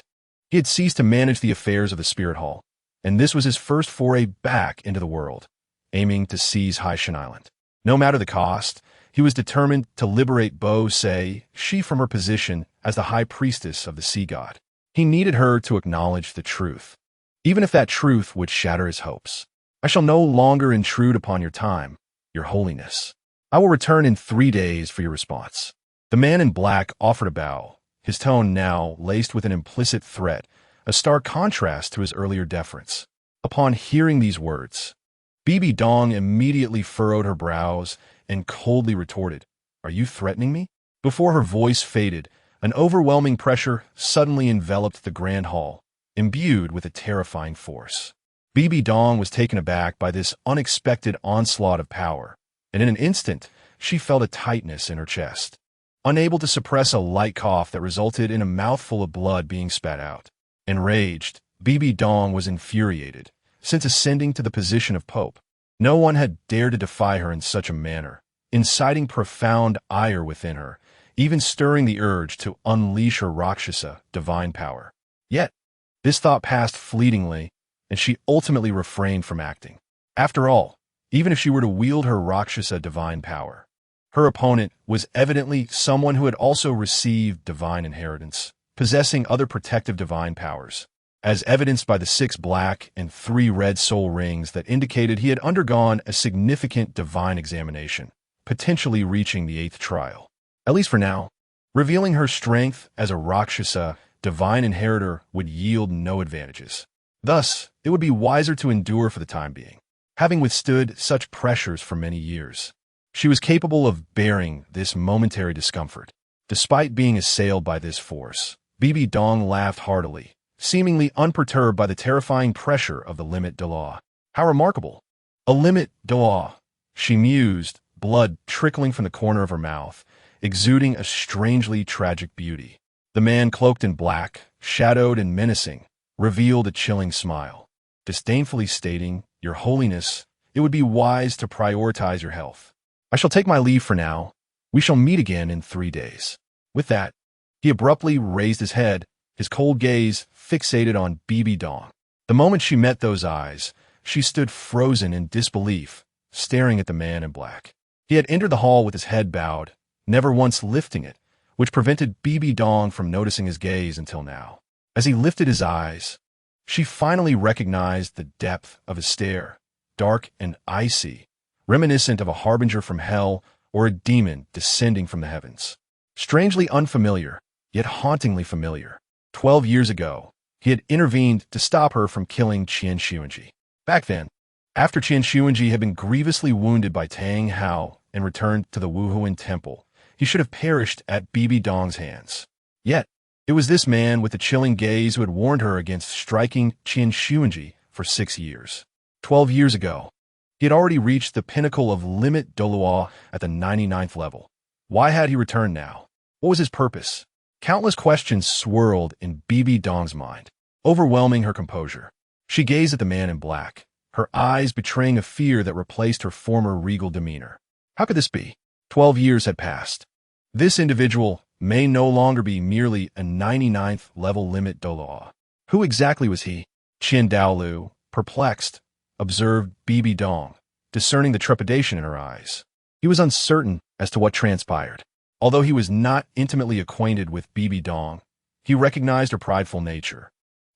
he had ceased to manage the affairs of the Spirit Hall, and this was his first foray back into the world, aiming to seize Haishan Island. No matter the cost, he was determined to liberate Bo Se Shi from her position as the high priestess of the sea god. He needed her to acknowledge the truth, even if that truth would shatter his hopes. I shall no longer intrude upon your time, Your Holiness. I will return in 3 days for your response. The man in black offered a bow, his tone now laced with an implicit threat, a stark contrast to his earlier deference. Upon hearing these words, Bibi Dong immediately furrowed her brows and coldly retorted, "Are you threatening me?" Before her voice faded, an overwhelming pressure suddenly enveloped the grand hall, imbued with a terrifying force. Bibi Dong was taken aback by this unexpected onslaught of power, and in an instant, she felt a tightness in her chest, unable to suppress a light cough that resulted in a mouthful of blood being spat out. Enraged, Bibi Dong was infuriated. Since ascending to the position of Pope, no one had dared to defy her in such a manner, inciting profound ire within her, even stirring the urge to unleash her Rakshasa divine power. Yet, this thought passed fleetingly, and she ultimately refrained from acting. After all, even if she were to wield her Rakshasa divine power, her opponent was evidently someone who had also received divine inheritance, possessing other protective divine powers, as evidenced by the 6 black and 3 red soul rings that indicated he had undergone a significant divine examination, potentially reaching the 8th trial. At least for now, revealing her strength as a Rakshasa divine inheritor would yield no advantages. Thus, it would be wiser to endure for the time being. Having withstood such pressures for many years, she was capable of bearing this momentary discomfort. Despite being assailed by this force, Bibi Dong laughed heartily, seemingly unperturbed by the terrifying pressure of the limit de law. How remarkable! A limit de law, she mused, blood trickling from the corner of her mouth, exuding a strangely tragic beauty. The man cloaked in black, shadowed and menacing, revealed a chilling smile, disdainfully stating, "Your Holiness, it would be wise to prioritize your health. I shall take my leave for now. We shall meet again in 3 days." With that, he abruptly raised his head, his cold gaze fixated on Bibi Dong. The moment she met those eyes, she stood frozen in disbelief, staring at the man in black. He had entered the hall with his head bowed, never once lifting it, which prevented Bibi Dong from noticing his gaze until now. As he lifted his eyes, she finally recognized the depth of his stare, dark and icy, reminiscent of a harbinger from hell or a demon descending from the heavens. Strangely unfamiliar, yet hauntingly familiar. 12 years ago, he had intervened to stop her from killing Qian Xuanji. Back then, after Qian Xuanji had been grievously wounded by Tang Hao and returned to the Wuhuan temple, he should have perished at Bibi Dong's hands. Yet, it was this man with the chilling gaze who had warned her against striking Qian Xuanji for 6 years. 12 years ago, he had already reached the pinnacle of limit Douluo at the 99th level. Why had he returned now? What was his purpose? Countless questions swirled in Bibi Dong's mind, overwhelming her composure. She gazed at the man in black, her eyes betraying a fear that replaced her former regal demeanor. How could this be? 12 years had passed. This individual, may no longer be merely a 99th level limit Douluo. Who exactly was he? Qian Daolu, perplexed, observed Bibi Dong, discerning the trepidation in her eyes. He was uncertain as to what transpired. Although he was not intimately acquainted with Bibi Dong, he recognized her prideful nature,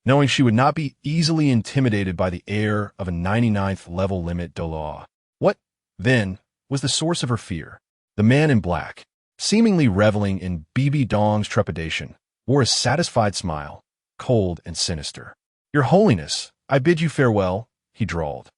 knowing she would not be easily intimidated by the air of a 99th level limit Douluo. What, then, was the source of her fear? The man in black, seemingly reveling in Bibi Dong's trepidation, wore a satisfied smile, cold and sinister. "Your Holiness, I bid you farewell," he drawled,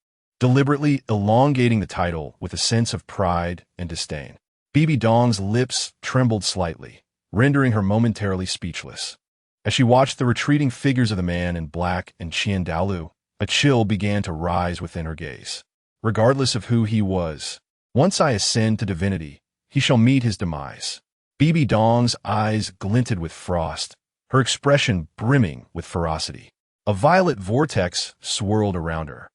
deliberately elongating the title with a sense of pride and disdain. Bibi Dong's lips trembled slightly, rendering her momentarily speechless. As she watched the retreating figures of the man in black and Qian Daolu, a chill began to rise within her gaze. Regardless of who he was, once I ascend to divinity, he shall meet his demise. Bibi Dong's eyes glinted with frost, her expression brimming with ferocity. A violet vortex swirled around her,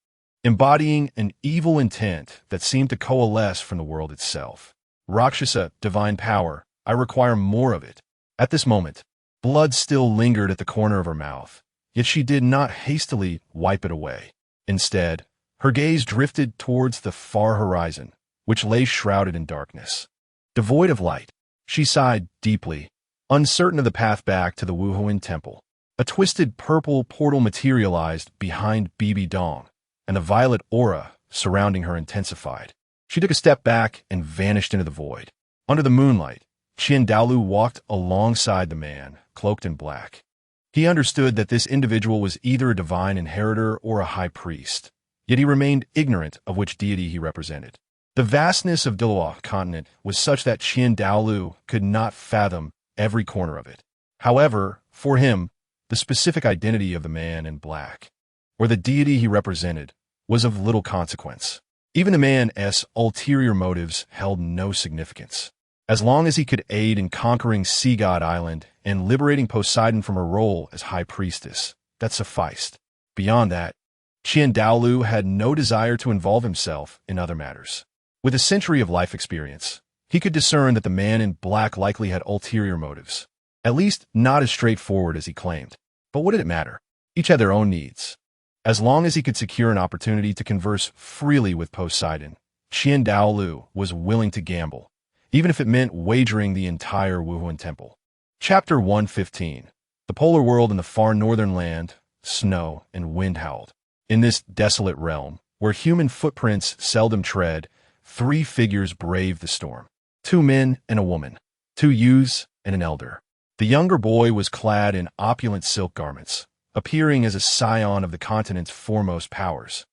embodying an evil intent that seemed to coalesce from the world itself. "Rakshasa, divine power, I require more of it." At this moment, blood still lingered at the corner of her mouth, yet she did not hastily wipe it away. Instead, her gaze drifted towards the far horizon, which lay shrouded in darkness. Devoid of light, she sighed deeply, uncertain of the path back to the Wuhuan temple. A twisted purple portal materialized behind Bibi Dong, and the violet aura surrounding her intensified. She took a step back and vanished into the void. Under the moonlight, Qian Daolu walked alongside the man, cloaked in black. He understood that this individual was either a divine inheritor or a high priest, yet he remained ignorant of which deity he represented. The vastness of Douluo Continent was such that Qian Daolu could not fathom every corner of it. However, for him, the specific identity of the man in black, or the deity he represented, was of little consequence. Even the man's ulterior motives held no significance. As long as he could aid in conquering Sea God Island and liberating Poseidon from her role as High Priestess, that sufficed. Beyond that, Qian Daolu had no desire to involve himself in other matters. With a century of life experience, he could discern that the man in black likely had ulterior motives, at least not as straightforward as he claimed. But what did it matter? Each had their own needs. As long as he could secure an opportunity to converse freely with Poseidon, Qian Daolu was willing to gamble, even if it meant wagering the entire Wuhuan temple. Chapter 115. The polar world in the far northern land, snow and wind howled. In this desolate realm, where human footprints seldom tread, 3 figures braved the storm. 2 men and a woman, 2 youths and an elder. The younger boy was clad in opulent silk garments, appearing as a scion of the continent's foremost powers,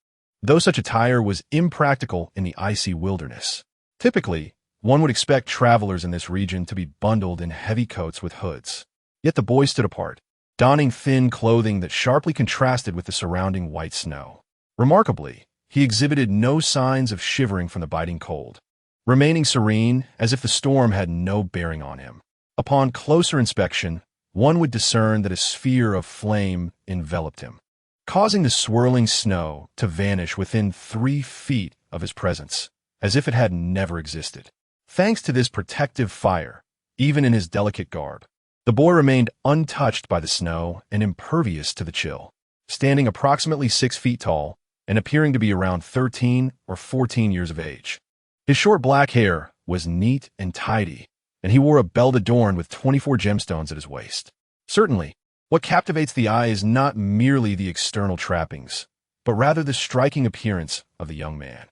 though such attire was impractical in the icy wilderness. Typically, one would expect travelers in this region to be bundled in heavy coats with hoods. Yet the boy stood apart, donning thin clothing that sharply contrasted with the surrounding white snow. Remarkably, he exhibited no signs of shivering from the biting cold, remaining serene as if the storm had no bearing on him. Upon closer inspection, one would discern that a sphere of flame enveloped him, causing the swirling snow to vanish within 3 feet of his presence, as if it had never existed. Thanks to this protective fire, even in his delicate garb, the boy remained untouched by the snow and impervious to the chill, standing approximately 6 feet tall and appearing to be around 13 or 14 years of age. His short black hair was neat and tidy, and he wore a belt adorned with 24 gemstones at his waist. Certainly, what captivates the eye is not merely the external trappings, but rather the striking appearance of the young man.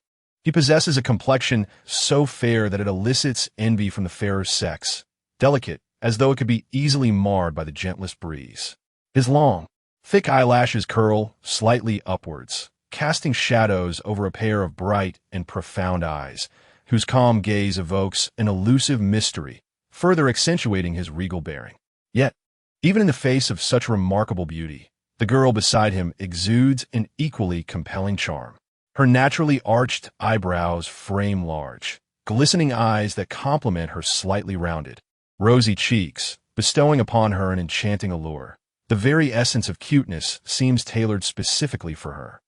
He possesses a complexion so fair that it elicits envy from the fairer sex, delicate as though it could be easily marred by the gentlest breeze. His long, thick eyelashes curl slightly upwards, casting shadows over a pair of bright and profound eyes, whose calm gaze evokes an elusive mystery, further accentuating his regal bearing. Yet, even in the face of such remarkable beauty, the girl beside him exudes an equally compelling charm. Her naturally arched eyebrows frame large, glistening eyes that complement her slightly rounded, rosy cheeks, bestowing upon her an enchanting allure. The very essence of cuteness seems tailored specifically for her.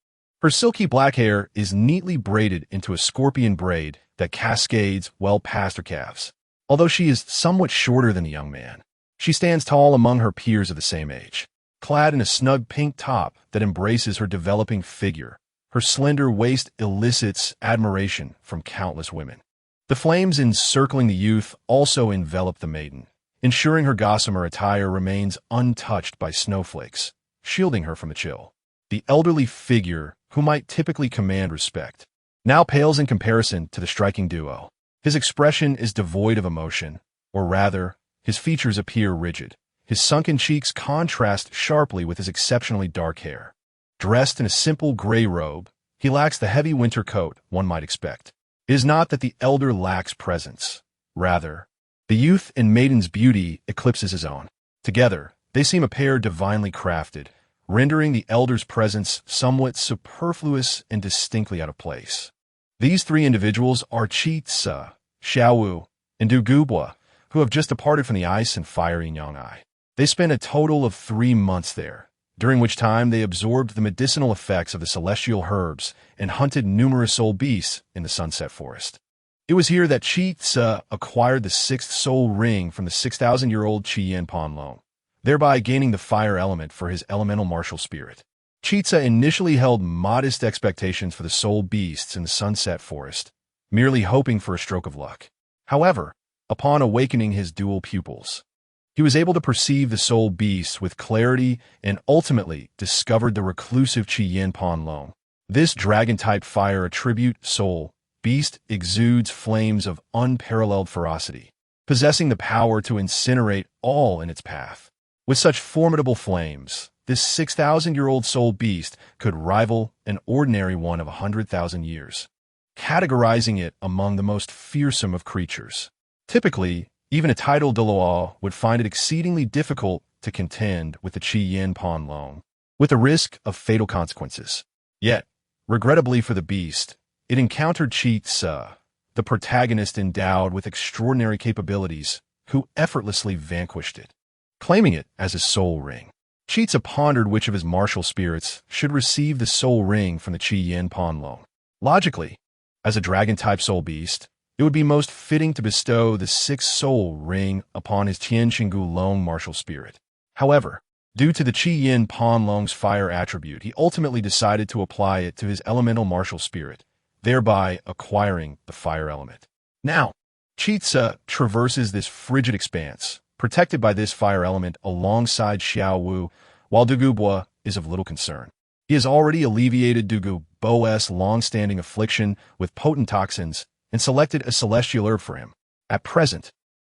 Her silky black hair is neatly braided into a scorpion braid that cascades well past her calves, Although she is somewhat shorter than the young man, she stands tall among her peers of the same age. Clad in a snug pink top that embraces her developing figure, her slender waist elicits admiration from countless women. The flames encircling the youth also envelop the maiden, ensuring her gossamer attire remains untouched by snowflakes, shielding her from the chill. The elderly figure, who might typically command respect, now pales in comparison to the striking duo. His expression is devoid of emotion, or rather, his features appear rigid. His sunken cheeks contrast sharply with his exceptionally dark hair. Dressed in a simple gray robe, he lacks the heavy winter coat one might expect. It is not that the elder lacks presence. Rather, the youth and maiden's beauty eclipses his own. Together, they seem a pair divinely crafted, rendering the elder's presence somewhat superfluous and distinctly out of place. These three individuals are Chi-Tsa, Xiaowu, and Dugubwa, who have just departed from the ice and fire Yongai. They spent a total of 3 months there, during which time they absorbed the medicinal effects of the celestial herbs and hunted numerous soul beasts in the Sunset Forest. It was here that Chi-Tsa acquired the 6th soul ring from the 6,000-year-old Chi-Yin Panlong, thereby gaining the fire element for his elemental martial spirit. Chi-Tsa initially held modest expectations for the soul beasts in the Sunset Forest, merely hoping for a stroke of luck. However, upon awakening his dual pupils, he was able to perceive the soul beasts with clarity and ultimately discovered the reclusive Chi-Yin Panlong. This dragon-type fire attribute soul beast exudes flames of unparalleled ferocity, possessing the power to incinerate all in its path. With such formidable flames, this 6,000-year-old soul beast could rival an ordinary one of 100,000 years, categorizing it among the most fearsome of creatures. Typically, even a titled Douluo would find it exceedingly difficult to contend with the Chi-Yin Panlong, with the risk of fatal consequences. Yet, regrettably for the beast, it encountered Chi-Tsa, the protagonist endowed with extraordinary capabilities, who effortlessly vanquished it, claiming it as his soul ring. Chi-Tsa pondered which of his martial spirits should receive the soul ring from the Chi-Yin Panlong. Logically, as a dragon-type soul beast, it would be most fitting to bestow the 6th soul ring upon his Tian Xinggu Long martial spirit. However, due to the Chi-Yin Panlong's fire attribute, he ultimately decided to apply it to his elemental martial spirit, thereby acquiring the fire element. Now, Chi-Tsa traverses this frigid expanse, protected by this fire element alongside Xiaowu, while Dugubwa is of little concern. He has already alleviated Dugubwa's long-standing affliction with potent toxins and selected a celestial herb for him. At present,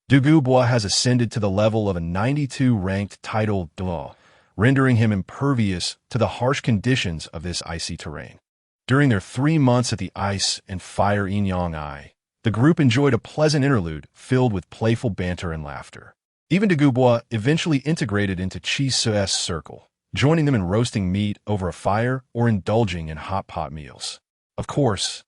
Dugubwa has ascended to the level of a 92-ranked titled Douluo, rendering him impervious to the harsh conditions of this icy terrain. During their 3 months at the ice and fire Yongai, the group enjoyed a pleasant interlude filled with playful banter and laughter. Even Dugubwa eventually integrated into Chi-Tsa's circle, joining them in roasting meat over a fire or indulging in hot pot meals. Of course,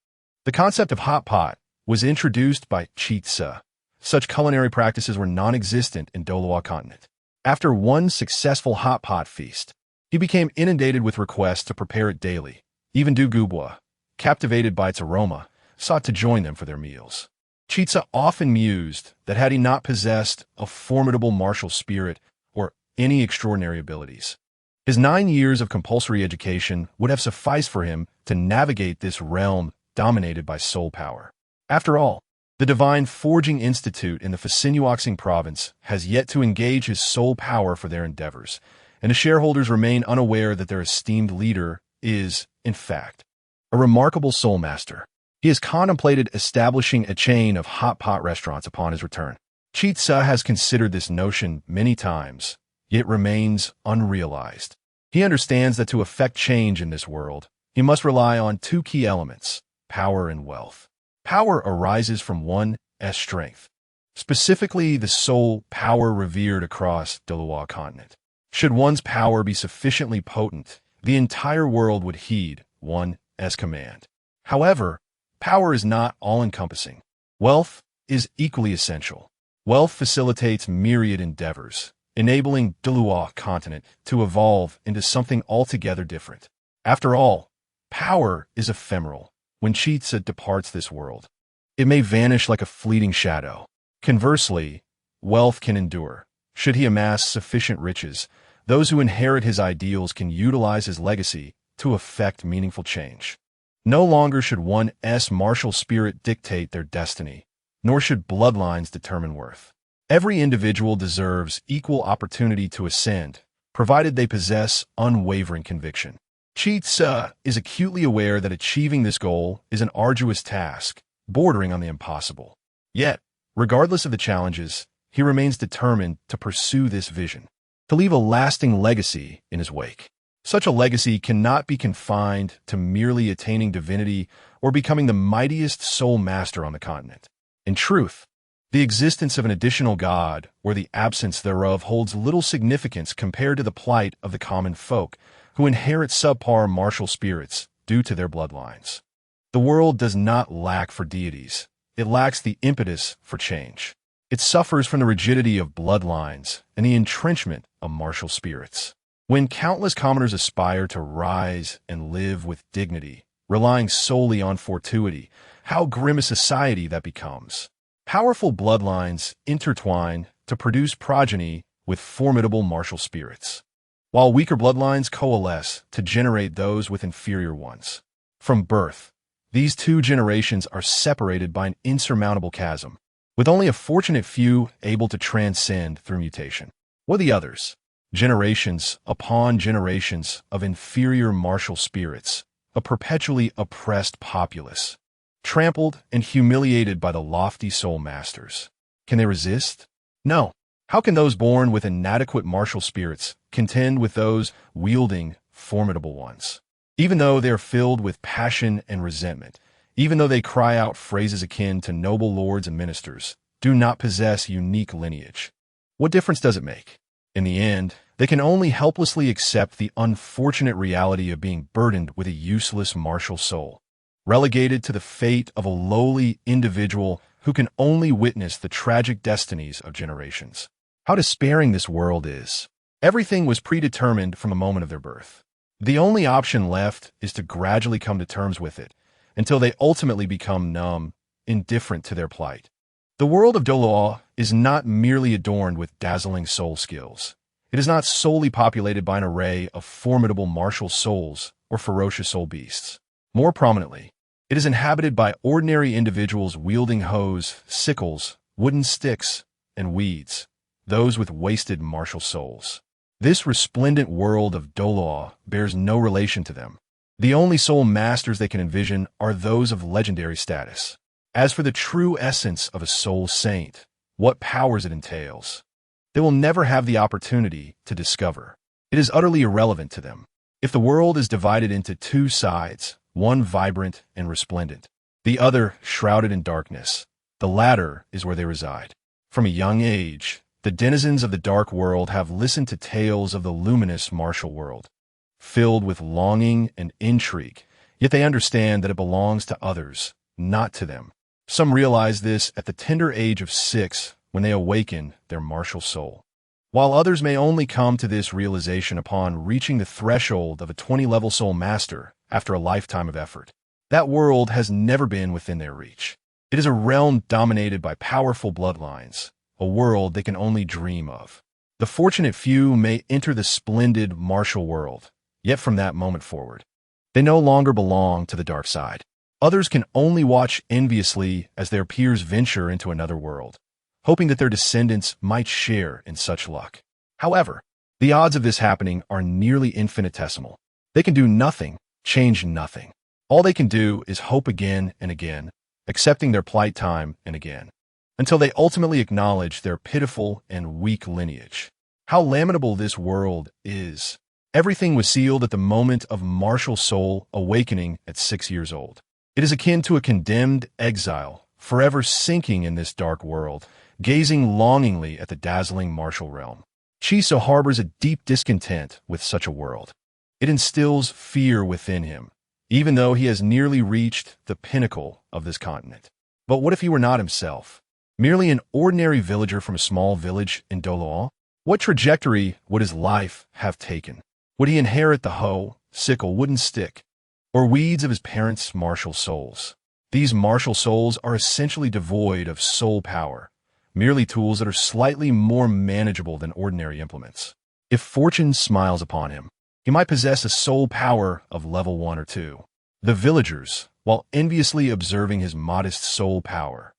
the concept of hot pot was introduced by Chi-Tsa. Such culinary practices were non-existent in Douluo Continent. After one successful hot pot feast, he became inundated with requests to prepare it daily. Even Dugubwa, captivated by its aroma, sought to join them for their meals. Chi-Tsa often mused that had he not possessed a formidable martial spirit or any extraordinary abilities, his 9 years of compulsory education would have sufficed for him to navigate this realm dominated by soul power. After all, the Divine Forging Institute in the Fasinuoxing province has yet to engage his soul power for their endeavors, and the shareholders remain unaware that their esteemed leader is, in fact, a remarkable soul master. He has contemplated establishing a chain of hot pot restaurants upon his return. Chi-Tsa has considered this notion many times, yet remains unrealized. He understands that to effect change in this world, he must rely on 2 key elements, power and wealth. Power arises from one's strength, specifically the soul power revered across Douluo Continent. Should one's power be sufficiently potent, the entire world would heed one's command. However, power is not all-encompassing. Wealth is equally essential. Wealth facilitates myriad endeavors, enabling Douluo Continent to evolve into something altogether different. After all, power is ephemeral. When Chi-Tsa departs this world, it may vanish like a fleeting shadow. Conversely, wealth can endure. Should he amass sufficient riches, those who inherit his ideals can utilize his legacy to effect meaningful change. No longer should one's martial spirit dictate their destiny, nor should bloodlines determine worth. Every individual deserves equal opportunity to ascend, provided they possess unwavering conviction. Chi Tzu is acutely aware that achieving this goal is an arduous task, bordering on the impossible. Yet, regardless of the challenges, he remains determined to pursue this vision, to leave a lasting legacy in his wake. Such a legacy cannot be confined to merely attaining divinity or becoming the mightiest soul master on the continent. In truth, the existence of an additional god, or the absence thereof, holds little significance compared to the plight of the common folk, who inherit subpar martial spirits due to their bloodlines. The world does not lack for deities. It lacks the impetus for change. It suffers from the rigidity of bloodlines and the entrenchment of martial spirits. When countless commoners aspire to rise and live with dignity, relying solely on fortuity, how grim a society that becomes. Powerful bloodlines intertwine to produce progeny with formidable martial spirits, while weaker bloodlines coalesce to generate those with inferior ones. From birth, these two generations are separated by an insurmountable chasm, with only a fortunate few able to transcend through mutation. What are the others? Generations upon generations of inferior martial spirits, a perpetually oppressed populace, trampled and humiliated by the lofty soul masters. Can they resist? No. How can those born with inadequate martial spirits contend with those wielding formidable ones? Even though they are filled with passion and resentment, even though they cry out phrases akin to noble lords and ministers, do not possess unique lineage. What difference does it make? In the end, they can only helplessly accept the unfortunate reality of being burdened with a useless martial soul, relegated to the fate of a lowly individual who can only witness the tragic destinies of generations. How despairing this world is. Everything was predetermined from the moment of their birth. The only option left is to gradually come to terms with it, until they ultimately become numb, indifferent to their plight. The world of Douluo is not merely adorned with dazzling soul skills. It is not solely populated by an array of formidable martial souls or ferocious soul beasts. More prominently, it is inhabited by ordinary individuals wielding hoes, sickles, wooden sticks, and weeds, those with wasted martial souls. This resplendent world of Douluo bears no relation to them. The only soul masters they can envision are those of legendary status. As for the true essence of a soul saint, what powers it entails, they will never have the opportunity to discover. It is utterly irrelevant to them. If the world is divided into two sides, one vibrant and resplendent, the other shrouded in darkness, the latter is where they reside. From a young age, the denizens of the dark world have listened to tales of the luminous martial world, filled with longing and intrigue, yet they understand that it belongs to others, not to them. Some realize this at the tender age of 6 when they awaken their martial soul, while others may only come to this realization upon reaching the threshold of a 20-level soul master after a lifetime of effort. That world has never been within their reach. It is a realm dominated by powerful bloodlines, a world they can only dream of. The fortunate few may enter the splendid martial world, yet from that moment forward, they no longer belong to the dark side. Others can only watch enviously as their peers venture into another world, hoping that their descendants might share in such luck. However, the odds of this happening are nearly infinitesimal. They can do nothing, change nothing. All they can do is hope again and again, accepting their plight time and again, until they ultimately acknowledge their pitiful and weak lineage. How lamentable this world is. Everything was sealed at the moment of martial soul awakening at 6 years old. It is akin to a condemned exile, forever sinking in this dark world, gazing longingly at the dazzling martial realm. Chi Tzu harbors a deep discontent with such a world. It instills fear within him, even though he has nearly reached the pinnacle of this continent. But what if he were not himself? Merely an ordinary villager from a small village in Douluo? What trajectory would his life have taken? Would he inherit the hoe, sickle, wooden stick, or weeds of his parents' martial souls? These martial souls are essentially devoid of soul power, merely tools that are slightly more manageable than ordinary implements. If fortune smiles upon him, he might possess a soul power of level 1 or 2. The villagers, while enviously observing his modest soul power,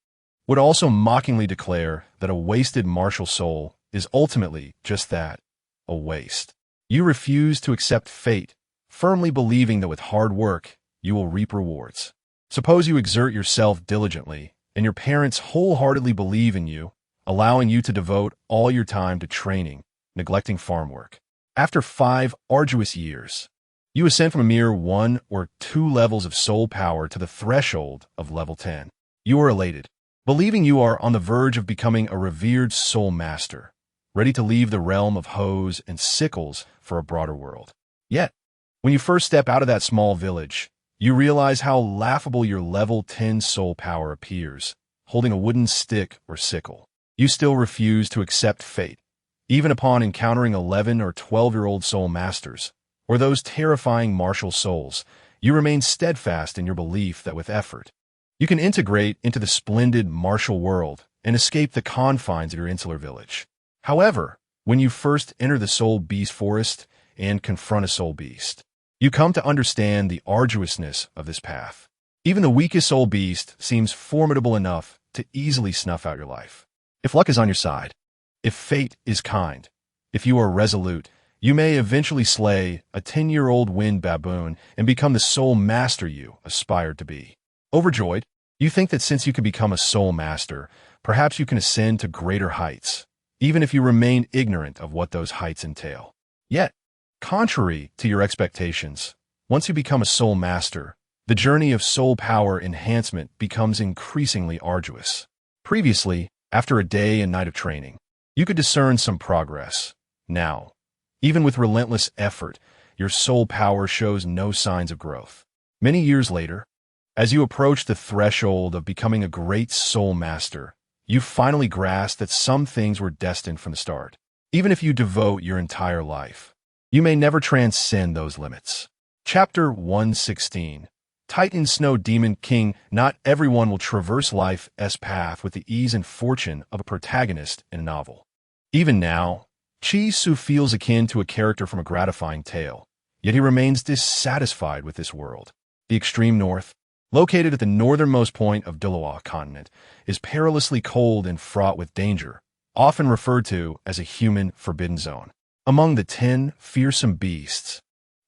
would also mockingly declare that a wasted martial soul is ultimately just that, a waste. You refuse to accept fate, firmly believing that with hard work, you will reap rewards. Suppose you exert yourself diligently, and your parents wholeheartedly believe in you, allowing you to devote all your time to training, neglecting farm work. After 5 arduous years, you ascend from a mere 1 or 2 levels of soul power to the threshold of level 10. You are elated, believing you are on the verge of becoming a revered soul master, ready to leave the realm of hoes and sickles for a broader world. Yet, when you first step out of that small village, you realize how laughable your level 10 soul power appears, holding a wooden stick or sickle. You still refuse to accept fate, even upon encountering 11 or 12-year-old soul masters, or those terrifying martial souls. You remain steadfast in your belief that with effort, you can integrate into the splendid martial world and escape the confines of your insular village. However, when you first enter the soul beast forest and confront a soul beast, you come to understand the arduousness of this path. Even the weakest soul beast seems formidable enough to easily snuff out your life. If luck is on your side, if fate is kind, if you are resolute, you may eventually slay a 10-year-old wind baboon and become the soul master you aspired to be. Overjoyed, you think that since you can become a soul master, perhaps you can ascend to greater heights, even if you remain ignorant of what those heights entail. Yet, contrary to your expectations, once you become a soul master, the journey of soul power enhancement becomes increasingly arduous. Previously, after a day and night of training, you could discern some progress. Now, even with relentless effort, your soul power shows no signs of growth. Many years later, as you approach the threshold of becoming a great soul master, you finally grasp that some things were destined from the start. Even if you devote your entire life, you may never transcend those limits. Chapter 116. Titan Snow Demon King. Not everyone will traverse life's path with the ease and fortune of a protagonist in a novel. Even now, Chi-Su feels akin to a character from a gratifying tale, yet he remains dissatisfied with this world. The extreme north, located at the northernmost point of Douluo Continent, is perilously cold and fraught with danger, often referred to as a human forbidden zone. Among the 10 fearsome beasts,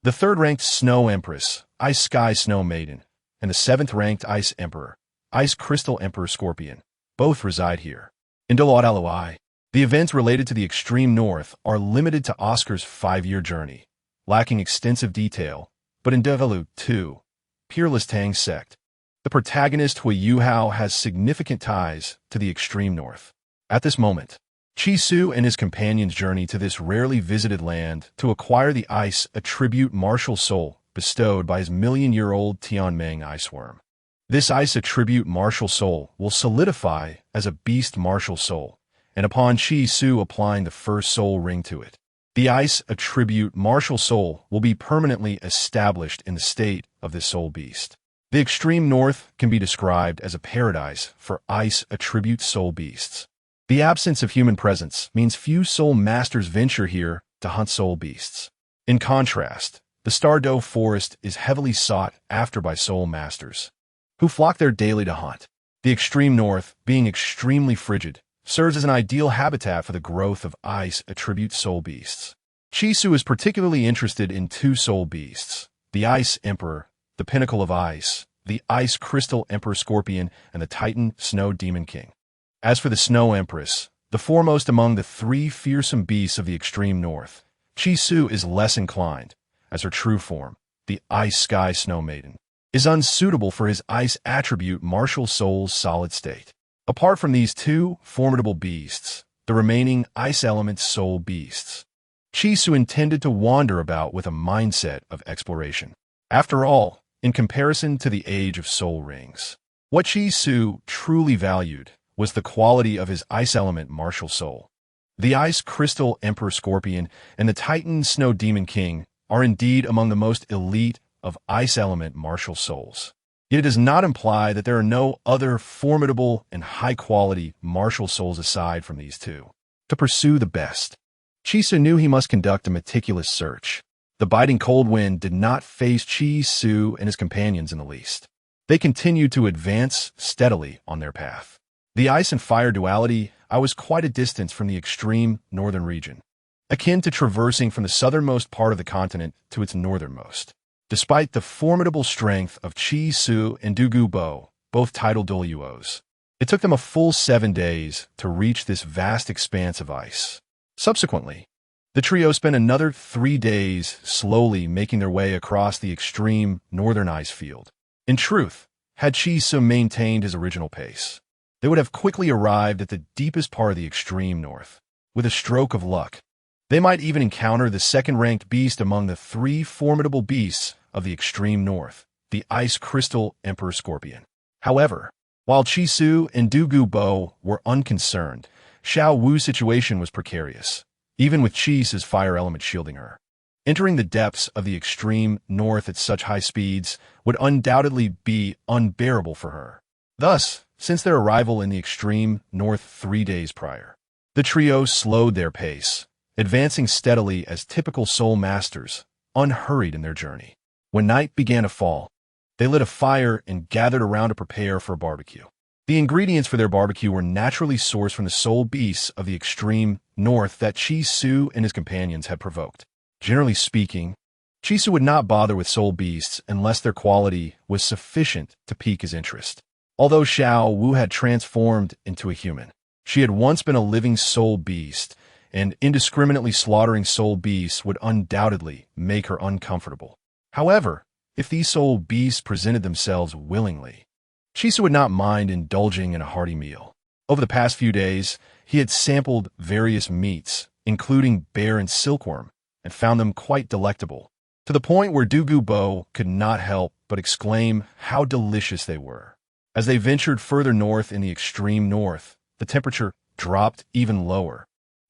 the 3rd-ranked Snow Empress, Ice Sky Snow Maiden, and the 7th-ranked Ice Emperor, Ice Crystal Emperor Scorpion, both reside here. In Douluo, the events related to the extreme north are limited to Oscar's 5-year journey, lacking extensive detail, but in Douluo 2, Peerless Tang Sect, the protagonist Hui Yuhao has significant ties to the extreme north. At this moment, Chi-Su and his companions journey to this rarely visited land to acquire the ice attribute martial soul bestowed by his million-year-old Tianmeng ice worm. This ice attribute martial soul will solidify as a beast martial soul, and upon Chi-Su applying the first soul ring to it, the ice attribute martial soul will be permanently established in the state of this soul beast. The extreme north can be described as a paradise for ice attribute soul beasts. The absence of human presence means few soul masters venture here to hunt soul beasts. In contrast, the Stardow Forest is heavily sought after by soul masters, who flock there daily to hunt. The extreme north, being extremely frigid, serves as an ideal habitat for the growth of ice attribute soul beasts. Chi-Su is particularly interested in 2 soul beasts, the Ice Emperor, the Pinnacle of Ice, the Ice Crystal Emperor Scorpion, and the Titan Snow Demon King. As for the Snow Empress, the foremost among the 3 fearsome beasts of the extreme north, Chi-Su is less inclined, as her true form, the Ice Sky Snow Maiden, is unsuitable for his ice attribute martial soul's solid state. Apart from these 2 formidable beasts, the remaining ice element soul beasts, Chi-Su intended to wander about with a mindset of exploration. After all, in comparison to the age of soul rings, what Chi-Su truly valued was the quality of his ice element martial soul. The Ice Crystal Emperor Scorpion and the Titan Snow Demon King are indeed among the most elite of ice element martial souls. Yet it does not imply that there are no other formidable and high-quality martial souls aside from these two. To pursue the best, Chi-Su knew he must conduct a meticulous search. The biting cold wind did not faze Chi-Su and his companions in the least. They continued to advance steadily on their path. The ice and fire duality, I was quite a distance from the extreme northern region, akin to traversing from the southernmost part of the continent to its northernmost. Despite the formidable strength of Chi-Su and Douluo Bo, both titled Douluos, it took them a full 7 days to reach this vast expanse of ice. Subsequently, the trio spent another 3 days slowly making their way across the extreme northern ice field. In truth, had Chi-Su maintained his original pace, they would have quickly arrived at the deepest part of the extreme north. With a stroke of luck, they might even encounter the second-ranked beast among the 3 formidable beasts of the extreme north, the Ice Crystal Emperor Scorpion. However, while Chi-Su and Douluo Bo were unconcerned, Xiao Wu's situation was precarious, even with Chi-Su's fire element shielding her. Entering the depths of the extreme north at such high speeds would undoubtedly be unbearable for her. Thus, since their arrival in the extreme north 3 days prior, the trio slowed their pace, advancing steadily as typical soul masters, unhurried in their journey. When night began to fall, they lit a fire and gathered around to prepare for a barbecue. The ingredients for their barbecue were naturally sourced from the soul beasts of the extreme north that Chi-Su and his companions had provoked. Generally speaking, Chi-Su would not bother with soul beasts unless their quality was sufficient to pique his interest. Although Xiao Wu had transformed into a human, she had once been a living soul beast, and indiscriminately slaughtering soul beasts would undoubtedly make her uncomfortable. However, if these soul beasts presented themselves willingly, Chi-Su would not mind indulging in a hearty meal. Over the past few days, he had sampled various meats, including bear and silkworm, and found them quite delectable, to the point where Douluo Bo could not help but exclaim how delicious they were. As they ventured further north in the extreme north, the temperature dropped even lower,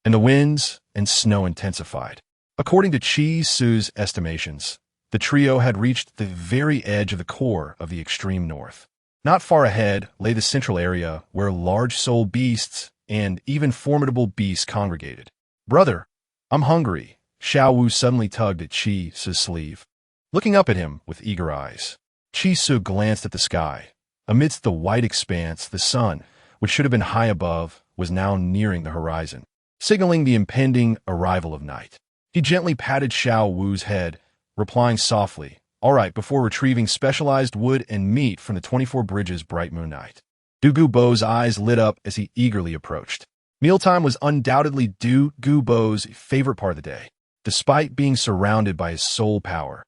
and the winds and snow intensified. According to Chi-Su's estimations, the trio had reached the very edge of the core of the extreme north. Not far ahead lay the central area where large soul beasts and even formidable beasts congregated. "Brother, I'm hungry," Xiao Wu suddenly tugged at Chi-Su's sleeve. Looking up at him with eager eyes, Chi-Su glanced at the sky. Amidst the white expanse, the sun, which should have been high above, was now nearing the horizon, signaling the impending arrival of night. He gently patted Xiao Wu's head, replying softly, "All right," before retrieving specialized wood and meat from the 24 Bridges bright moon night. Douluo Bo's eyes lit up as he eagerly approached. Mealtime was undoubtedly Douluo Bo's favorite part of the day. Despite being surrounded by his soul power,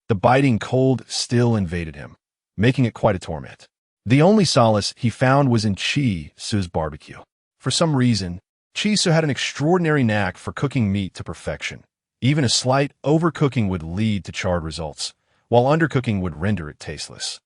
the biting cold still invaded him, making it quite a torment. The only solace he found was in Chi-Su's barbecue. For some reason, Chi-Su had an extraordinary knack for cooking meat to perfection. Even a slight overcooking would lead to charred results, while undercooking would render it tasteless.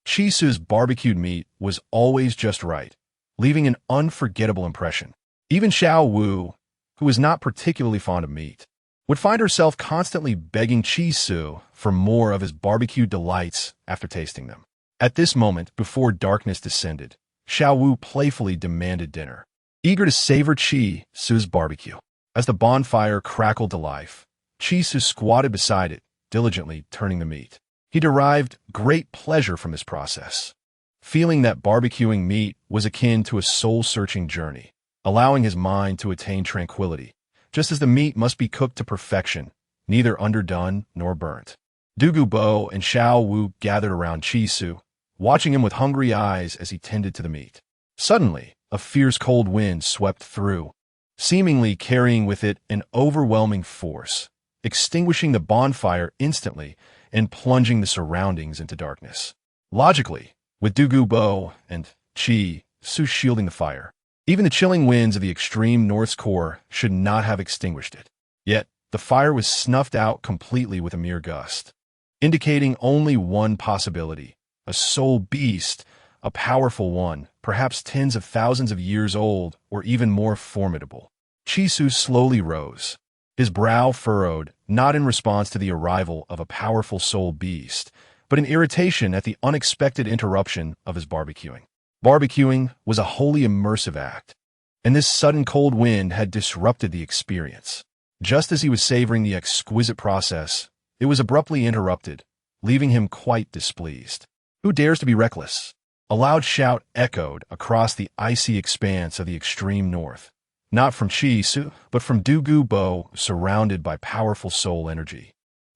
Chi-Su's barbecued meat was always just right, leaving an unforgettable impression. Even Xiao Wu, who was not particularly fond of meat, would find herself constantly begging Chi-Su for more of his barbecued delights after tasting them. At this moment, before darkness descended, Xiao Wu playfully demanded dinner, eager to savor Chi-Su's barbecue. As the bonfire crackled to life, Chi-Su squatted beside it, diligently turning the meat. He derived great pleasure from this process, feeling that barbecuing meat was akin to a soul-searching journey, allowing his mind to attain tranquility, just as the meat must be cooked to perfection, neither underdone nor burnt. Douluo Bo and Xiao Wu gathered around Chi-Su, watching him with hungry eyes as he tended to the meat. Suddenly, a fierce cold wind swept through, seemingly carrying with it an overwhelming force, extinguishing the bonfire instantly and plunging the surroundings into darkness. Logically, with Douluo Bo and Chi-Su shielding the fire, even the chilling winds of the extreme north's core should not have extinguished it. Yet, the fire was snuffed out completely with a mere gust, indicating only one possibility: a soul beast, a powerful one, perhaps tens of thousands of years old or even more formidable. Chi-Su slowly rose, his brow furrowed, not in response to the arrival of a powerful soul beast, but an irritation at the unexpected interruption of his barbecuing. Barbecuing was a wholly immersive act, and this sudden cold wind had disrupted the experience. Just as he was savoring the exquisite process, it was abruptly interrupted, leaving him quite displeased. "Who dares to be reckless?" A loud shout echoed across the icy expanse of the extreme north, not from Chi Su, but from Douluo Bo, surrounded by powerful soul energy.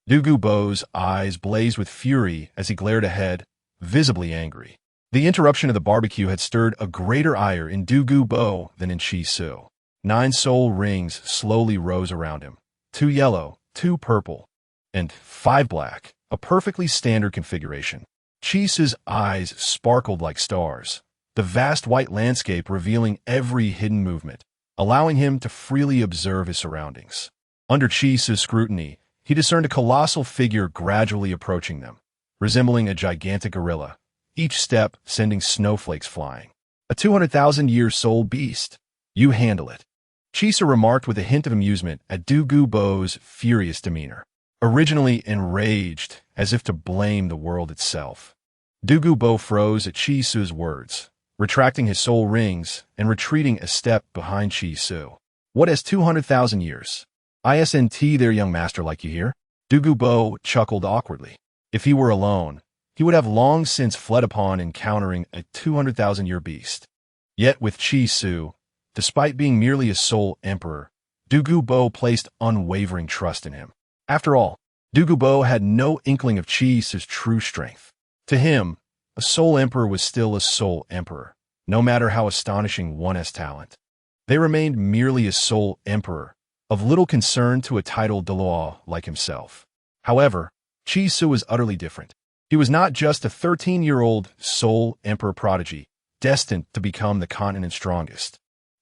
Douluo Bo's eyes blazed with fury as he glared ahead, visibly angry. The interruption of the barbecue had stirred a greater ire in Douluo Bo than in Chi Su. 9 soul rings slowly rose around him, 2 yellow, 2 purple, and 5 black, a perfectly standard configuration. Chi Su's eyes sparkled like stars, the vast white landscape revealing every hidden movement, allowing him to freely observe his surroundings. Under Chi Su's scrutiny, he discerned a colossal figure gradually approaching them, resembling a gigantic gorilla, each step sending snowflakes flying. "A 200,000-year soul beast. You handle it," Chi Su remarked with a hint of amusement at Douluo Bo's furious demeanor. Originally enraged, as if to blame the world itself, Douluo Bo froze at Chi Su's words, retracting his soul rings and retreating a step behind Chi Su. "What has 200,000 years? ISNT there, young master like you here?" Douluo Bo chuckled awkwardly. If he were alone, he would have long since fled upon encountering a 200,000-year beast. Yet with Chi Su, despite being merely a soul emperor, Douluo Bo placed unwavering trust in him. After all, Douluo Bo had no inkling of Chi Su's true strength. To him, a soul emperor was still a soul emperor, no matter how astonishing one's talent. They remained merely a soul emperor, of little concern to a titled Douluo like himself. However, Chi Su was utterly different. He was not just a 13-year-old soul emperor prodigy, destined to become the continent's strongest.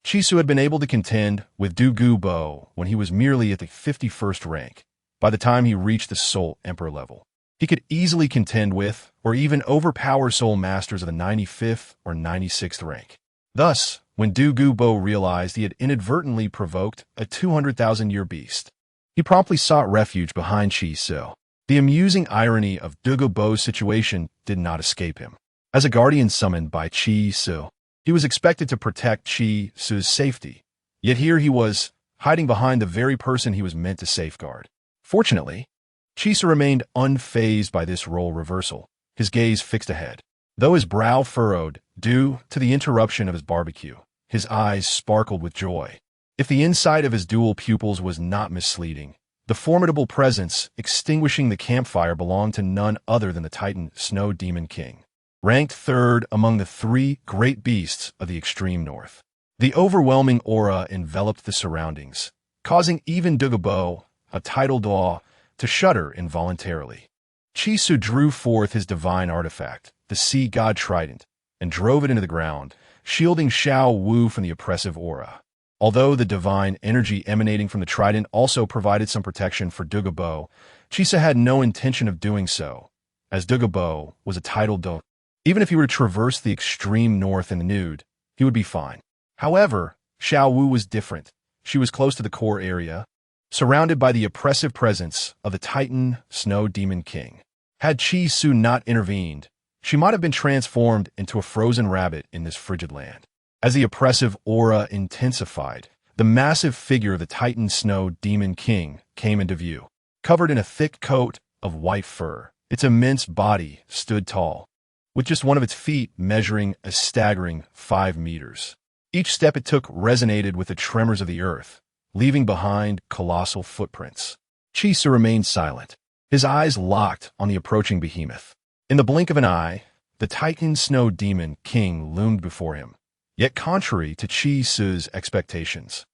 Chi Su had been able to contend with Douluo Bo when he was merely at the 51st rank. By the time he reached the soul emperor level, he could easily contend with, or even overpower soul masters of the 95th or 96th rank. Thus, when Douluo Bo realized he had inadvertently provoked a 200,000-year beast, he promptly sought refuge behind Chi Su. The amusing irony of Douluo Bo's situation did not escape him. As a guardian summoned by Chi Su, he was expected to protect Chi Su's safety, yet here he was, hiding behind the very person he was meant to safeguard. Fortunately, Chi Su remained unfazed by this role reversal, his gaze fixed ahead. Though his brow furrowed due to the interruption of his barbecue, his eyes sparkled with joy. If the inside of his dual pupils was not misleading, the formidable presence extinguishing the campfire belonged to none other than the Titan Snow Demon King, ranked 3rd among the 3 great beasts of the extreme north. The overwhelming aura enveloped the surroundings, causing even Douluo Bo, a titled Douluo, to shudder involuntarily. Chi Su drew forth his divine artifact, the Sea God Trident, and drove it into the ground, shielding Xiao Wu from the oppressive aura. Although the divine energy emanating from the trident also provided some protection for Douluo Bo, Chi Su had no intention of doing so, as Douluo Bo was a titled Douluo. Even if he were to traverse the extreme north in the nude, he would be fine. However, Xiao Wu was different. She was close to the core area, surrounded by the oppressive presence of the Titan Snow Demon King. Had Chi Su not intervened, she might have been transformed into a frozen rabbit in this frigid land. As the oppressive aura intensified, the massive figure of the Titan Snow Demon King came into view. Covered in a thick coat of white fur, its immense body stood tall, with just one of its feet measuring a staggering 5 meters. Each step it took resonated with the tremors of the earth, leaving behind colossal footprints. Chi Su remained silent, his eyes locked on the approaching behemoth. In the blink of an eye, the Titan Snow Demon King loomed before him. Yet contrary to Chi Su's expectations,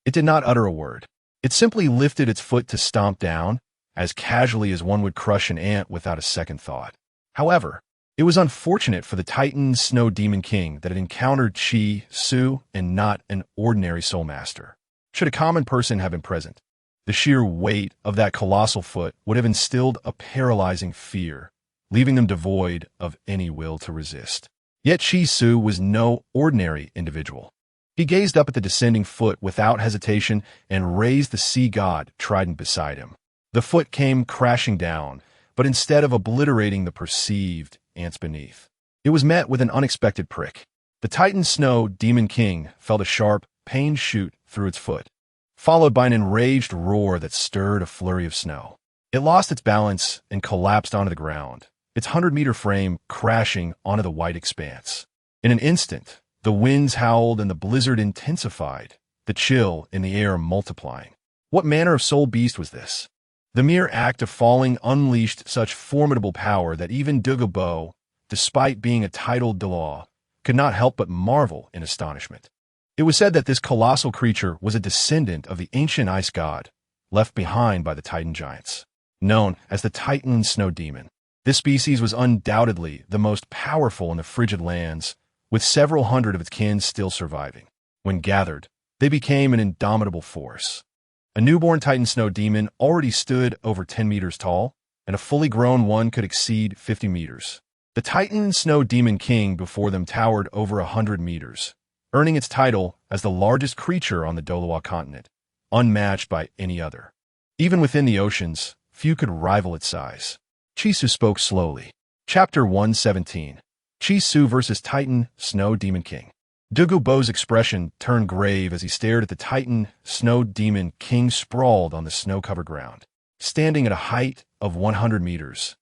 it did not utter a word. It simply lifted its foot to stomp down, as casually as one would crush an ant without a second thought. However, it was unfortunate for the Titan Snow Demon King that it encountered Chi Su and not an ordinary soul master. Should a common person have been present, the sheer weight of that colossal foot would have instilled a paralyzing fear, leaving them devoid of any will to resist. Yet Chi Su was no ordinary individual. He gazed up at the descending foot without hesitation and raised the sea god trident beside him. The foot came crashing down, but instead of obliterating the perceived ants beneath, it was met with an unexpected prick. The Titan Snow Demon King felt a sharp, pained shoot through its foot, followed by an enraged roar that stirred a flurry of snow. It lost its balance and collapsed onto the ground, its 100-meter frame crashing onto the white expanse. In an instant, the winds howled and the blizzard intensified, the chill in the air multiplying. What manner of soul beast was this? The mere act of falling unleashed such formidable power that even Douluo, despite being a titled Douluo, could not help but marvel in astonishment. It was said that this colossal creature was a descendant of the ancient ice god, left behind by the Titan giants, known as the Titan Snow Demon. This species was undoubtedly the most powerful in the frigid lands, with several hundred of its kin still surviving. When gathered, they became an indomitable force. A newborn Titan Snow Demon already stood over 10 meters tall, and a fully grown one could exceed 50 meters. The Titan Snow Demon King before them towered over 100 meters, earning its title as the largest creature on the Douluo Continent, unmatched by any other. Even within the oceans, few could rival its size. Chisu spoke slowly. Chapter 117. Chisu versus Titan Snow Demon King. Douluo's expression turned grave as he stared at the Titan Snow Demon King sprawled on the snow-covered ground, standing at a height of 100 meters.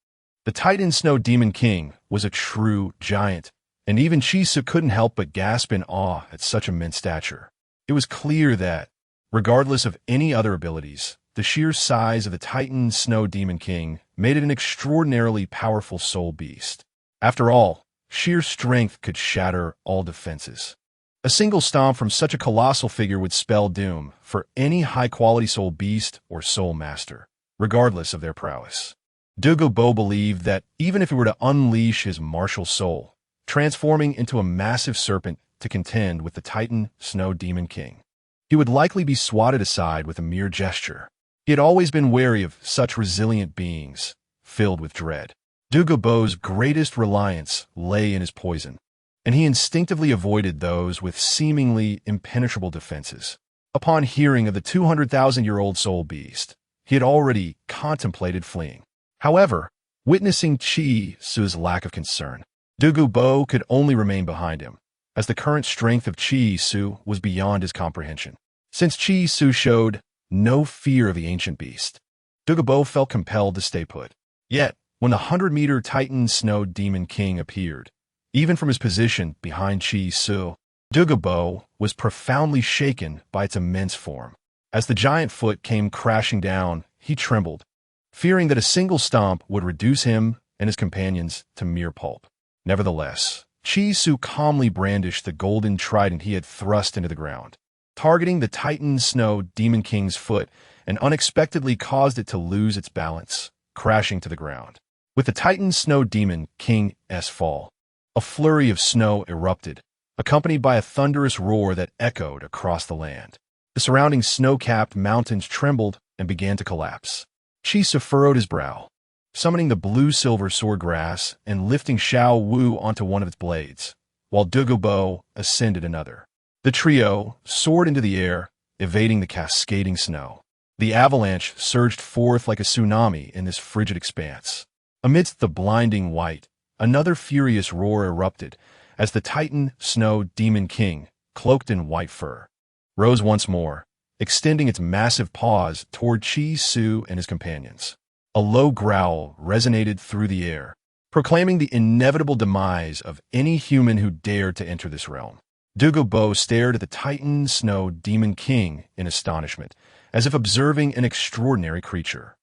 The Titan Snow Demon King was a true giant, and even Chisu couldn't help but gasp in awe at such immense stature. It was clear that, regardless of any other abilities, the sheer size of the Titan Snow Demon King made it an extraordinarily powerful soul beast. After all, sheer strength could shatter all defenses. A single stomp from such a colossal figure would spell doom for any high-quality soul beast or soul master, regardless of their prowess. Douluo believed that even if he were to unleash his martial soul, transforming into a massive serpent to contend with the Titan Snow Demon King, he would likely be swatted aside with a mere gesture. He had always been wary of such resilient beings, filled with dread. Douluo's greatest reliance lay in his poison, and he instinctively avoided those with seemingly impenetrable defenses. Upon hearing of the 200,000-year-old soul beast, he had already contemplated fleeing. However, witnessing Chisu's lack of concern, Douluo could only remain behind him, as the current strength of Chisu was beyond his comprehension. Since Chisu showed no fear of the ancient beast, Douluo felt compelled to stay put. Yet, when the 100-meter Titan Snow Demon King appeared, even from his position behind Chisu, Douluo was profoundly shaken by its immense form. As the giant foot came crashing down, he trembled, fearing that a single stomp would reduce him and his companions to mere pulp. Nevertheless, Chisu calmly brandished the golden trident he had thrust into the ground, targeting the Titan Snow Demon King's foot, and unexpectedly caused it to lose its balance, crashing to the ground. With the Titan Snow Demon King's fall, a flurry of snow erupted, accompanied by a thunderous roar that echoed across the land. The surrounding snow-capped mountains trembled and began to collapse. Chisu furrowed his brow, summoning the blue-silver swordgrass and lifting Xiao Wu onto one of its blades, while Douluo ascended another. The trio soared into the air, evading the cascading snow. The avalanche surged forth like a tsunami in this frigid expanse. Amidst the blinding white, another furious roar erupted as the Titan Snow Demon King, cloaked in white fur, rose once more, extending its massive paws toward Chisu and his companions. A low growl resonated through the air, proclaiming the inevitable demise of any human who dared to enter this realm. Douluo stared at the Titan Snow Demon King in astonishment, as if observing an extraordinary creature.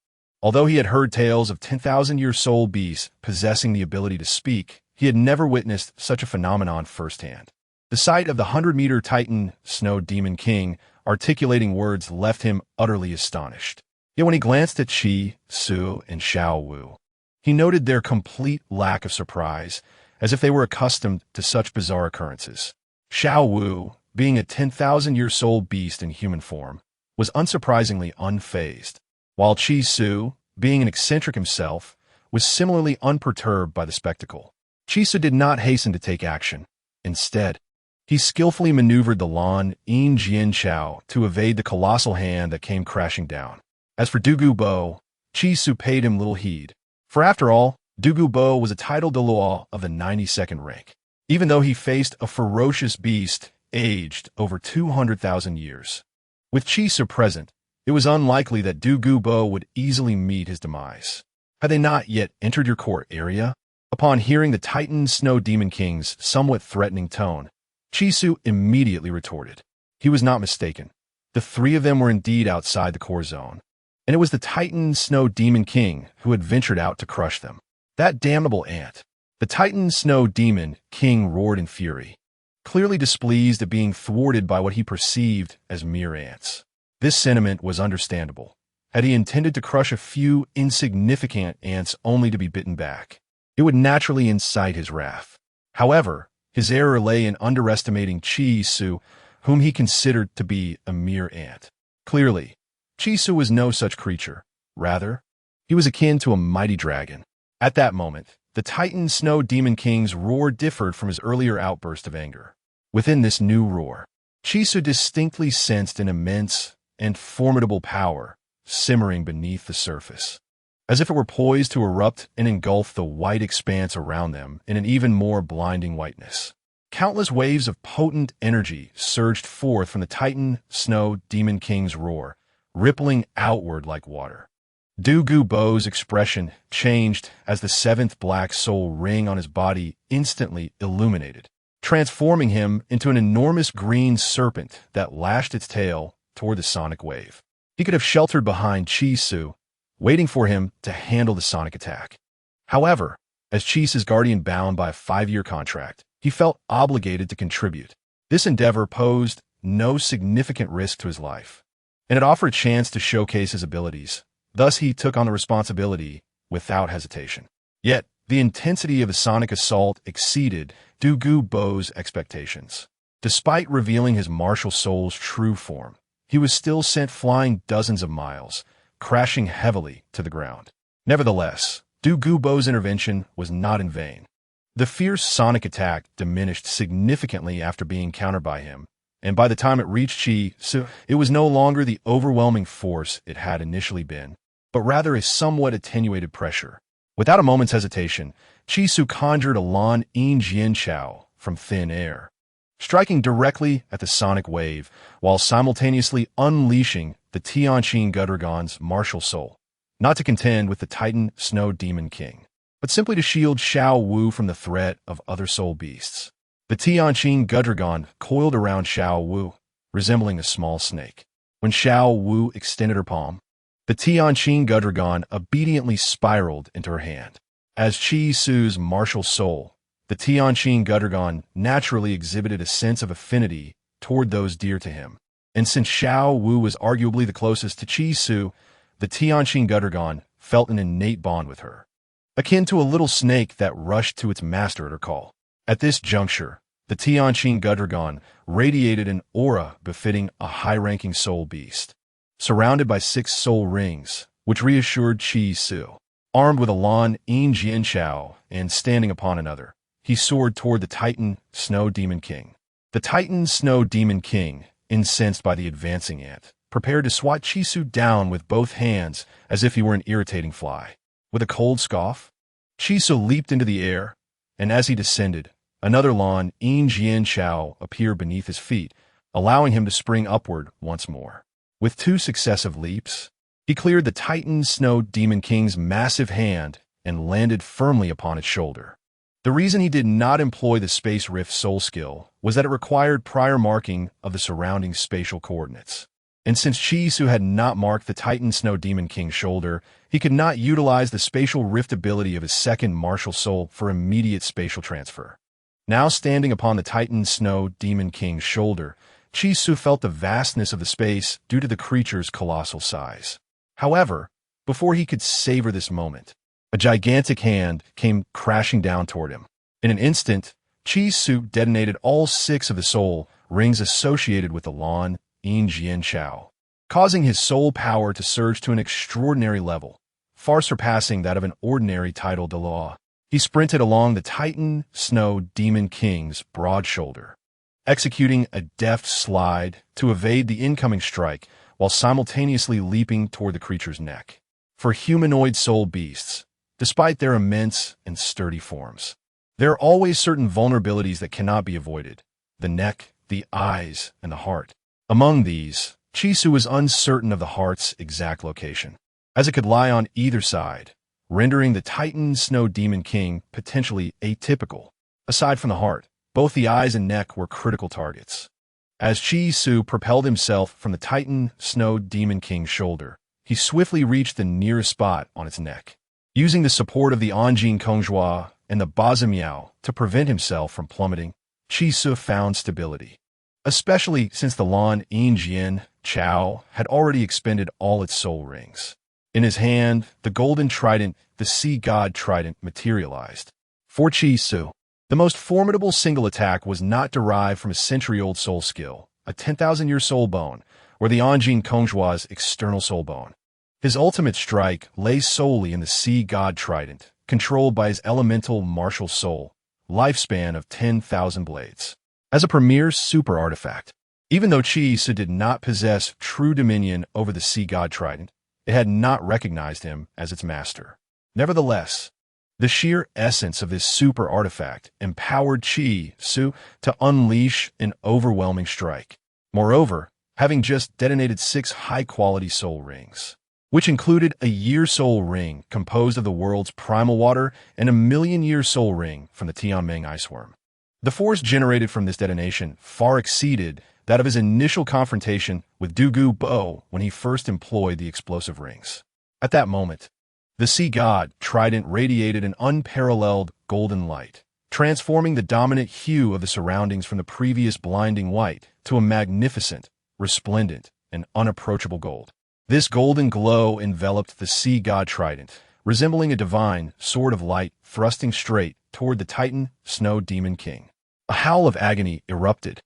Although he had heard tales of 10,000-year soul beasts possessing the ability to speak, he had never witnessed such a phenomenon firsthand. The sight of the 100-meter Titan Snow Demon King articulating words left him utterly astonished. Yet when he glanced at Chisu and Xiao Wu, he noted their complete lack of surprise, as if they were accustomed to such bizarre occurrences. Xiao Wu, being a 10,000-year soul beast in human form, was unsurprisingly unfazed, while Chisu, being an eccentric himself, was similarly unperturbed by the spectacle. Chisu did not hasten to take action. Instead, he skillfully maneuvered the Lan Yin Jian Chao to evade the colossal hand that came crashing down. As for Douluo, Chisu paid him little heed, For after all, Douluo was a title Douluo of the 92nd rank, even though he faced a ferocious beast aged over 200,000 years. With Chisu present, it was unlikely that Douluo would easily meet his demise. Had they not yet entered your core area? Upon hearing the Titan Snow Demon King's somewhat threatening tone, Chisu immediately retorted. He was not mistaken. The three of them were indeed outside the core zone, and it was the Titan Snow Demon King who had ventured out to crush them. That damnable ant. The Titan Snow Demon King roared in fury, clearly displeased at being thwarted by what he perceived as mere ants. This sentiment was understandable. Had he intended to crush a few insignificant ants only to be bitten back, it would naturally incite his wrath. However, his error lay in underestimating Chisu, whom he considered to be a mere ant. Clearly, Chisu was no such creature. Rather, he was akin to a mighty dragon. At that moment, the Titan Snow Demon King's roar differed from his earlier outburst of anger. Within this new roar, Chisu distinctly sensed an immense and formidable power simmering beneath the surface, as if it were poised to erupt and engulf the white expanse around them in an even more blinding whiteness. Countless waves of potent energy surged forth from the Titan Snow Demon King's roar, rippling outward like water. Douluo's expression changed as the seventh black soul ring on his body instantly illuminated, transforming him into an enormous green serpent that lashed its tail toward the sonic wave. He could have sheltered behind Chisu, waiting for him to handle the sonic attack. However, as Chisu's guardian bound by a 5-year contract, he felt obligated to contribute. This endeavor posed no significant risk to his life, and it offered a chance to showcase his abilities. Thus, he took on the responsibility without hesitation. Yet, the intensity of the sonic assault exceeded Douluo's expectations. Despite revealing his martial soul's true form, he was still sent flying dozens of miles, crashing heavily to the ground. Nevertheless, Douluo's intervention was not in vain. The fierce sonic attack diminished significantly after being countered by him, and by the time it reached Chisu, it was no longer the overwhelming force it had initially been, but rather a somewhat attenuated pressure. Without a moment's hesitation, Chisu conjured a Lan Jian Chao from thin air, striking directly at the sonic wave, while simultaneously unleashing the Tianqing Gudragon's martial soul, not to contend with the Titan Snow Demon King, but simply to shield Xiao Wu from the threat of other soul beasts. The Tianqing Gudragon coiled around Xiao Wu, resembling a small snake. When Xiao Wu extended her palm, the Tianqing Gudragon obediently spiraled into her hand. As Chisu's martial soul, the Tianqing Gudragon naturally exhibited a sense of affinity toward those dear to him. And since Xiao Wu was arguably the closest to Chisu, the Tianqing Gudragon felt an innate bond with her, akin to a little snake that rushed to its master at her call. At this juncture, the Tianqing Gudragon radiated an aura befitting a high-ranking soul beast, surrounded by 6 soul rings, which reassured Chisu. Armed with a Lan Jian Chao and standing upon another, he soared toward the Titan Snow Demon King. The Titan Snow Demon King, incensed by the advancing ant, prepared to swat Chisu down with both hands as if he were an irritating fly. With a cold scoff, Chisu leaped into the air, and as he descended, another Lan Jian Chao appeared beneath his feet, allowing him to spring upward once more. With 2 successive leaps, he cleared the Titan Snow Demon King's massive hand and landed firmly upon its shoulder. The reason he did not employ the Space Rift soul skill was that it required prior marking of the surrounding spatial coordinates. And since Chisu had not marked the Titan Snow Demon King's shoulder, he could not utilize the spatial rift ability of his second martial soul for immediate spatial transfer. Now standing upon the Titan Snow Demon King's shoulder, Chisu felt the vastness of the space due to the creature's colossal size. However, before he could savor this moment, a gigantic hand came crashing down toward him. In an instant, Chisu detonated all 6 of the soul rings associated with the Lan Jian Chao, causing his soul power to surge to an extraordinary level, far surpassing that of an ordinary title Douluo. He sprinted along the Titan Snow Demon King's broad shoulder, executing a deft slide to evade the incoming strike while simultaneously leaping toward the creature's neck. For humanoid soul beasts, despite their immense and sturdy forms. There are always certain vulnerabilities that cannot be avoided: the neck, the eyes, and the heart. Among these, Chisu was uncertain of the heart's exact location, as it could lie on either side, rendering the Titan Snow Demon King potentially atypical. Aside from the heart, both the eyes and neck were critical targets. As Chisu propelled himself from the Titan Snow Demon King's shoulder, he swiftly reached the nearest spot on its neck. Using the support of the Anjin Kongjua and the Bazimiao to prevent himself from plummeting, Chisu found stability. Especially since the Lan Yinjian Chao had already expended all its soul rings. In his hand, the golden trident, the sea god trident, materialized. For Chisu, the most formidable single attack was not derived from a century-old soul skill, a 10,000-year soul bone, or the Anjin Kongjua's external soul bone. His ultimate strike lay solely in the sea god trident, controlled by his elemental martial soul, lifespan of 10,000 blades. As a premier super artifact, even though Chisu did not possess true dominion over the sea god trident, it had not recognized him as its master. Nevertheless, the sheer essence of this super artifact empowered Chisu to unleash an overwhelming strike. Moreover, having just detonated 6 high-quality soul rings, which included a year soul ring composed of the world's primal water and a million-year soul ring from the Tianmeng iceworm. The force generated from this detonation far exceeded that of his initial confrontation with Douluo Bo when he first employed the explosive rings. At that moment, the sea god trident radiated an unparalleled golden light, transforming the dominant hue of the surroundings from the previous blinding white to a magnificent, resplendent, and unapproachable gold. This golden glow enveloped the sea god trident, resembling a divine sword of light thrusting straight toward the Titan Snow Demon King. A howl of agony erupted,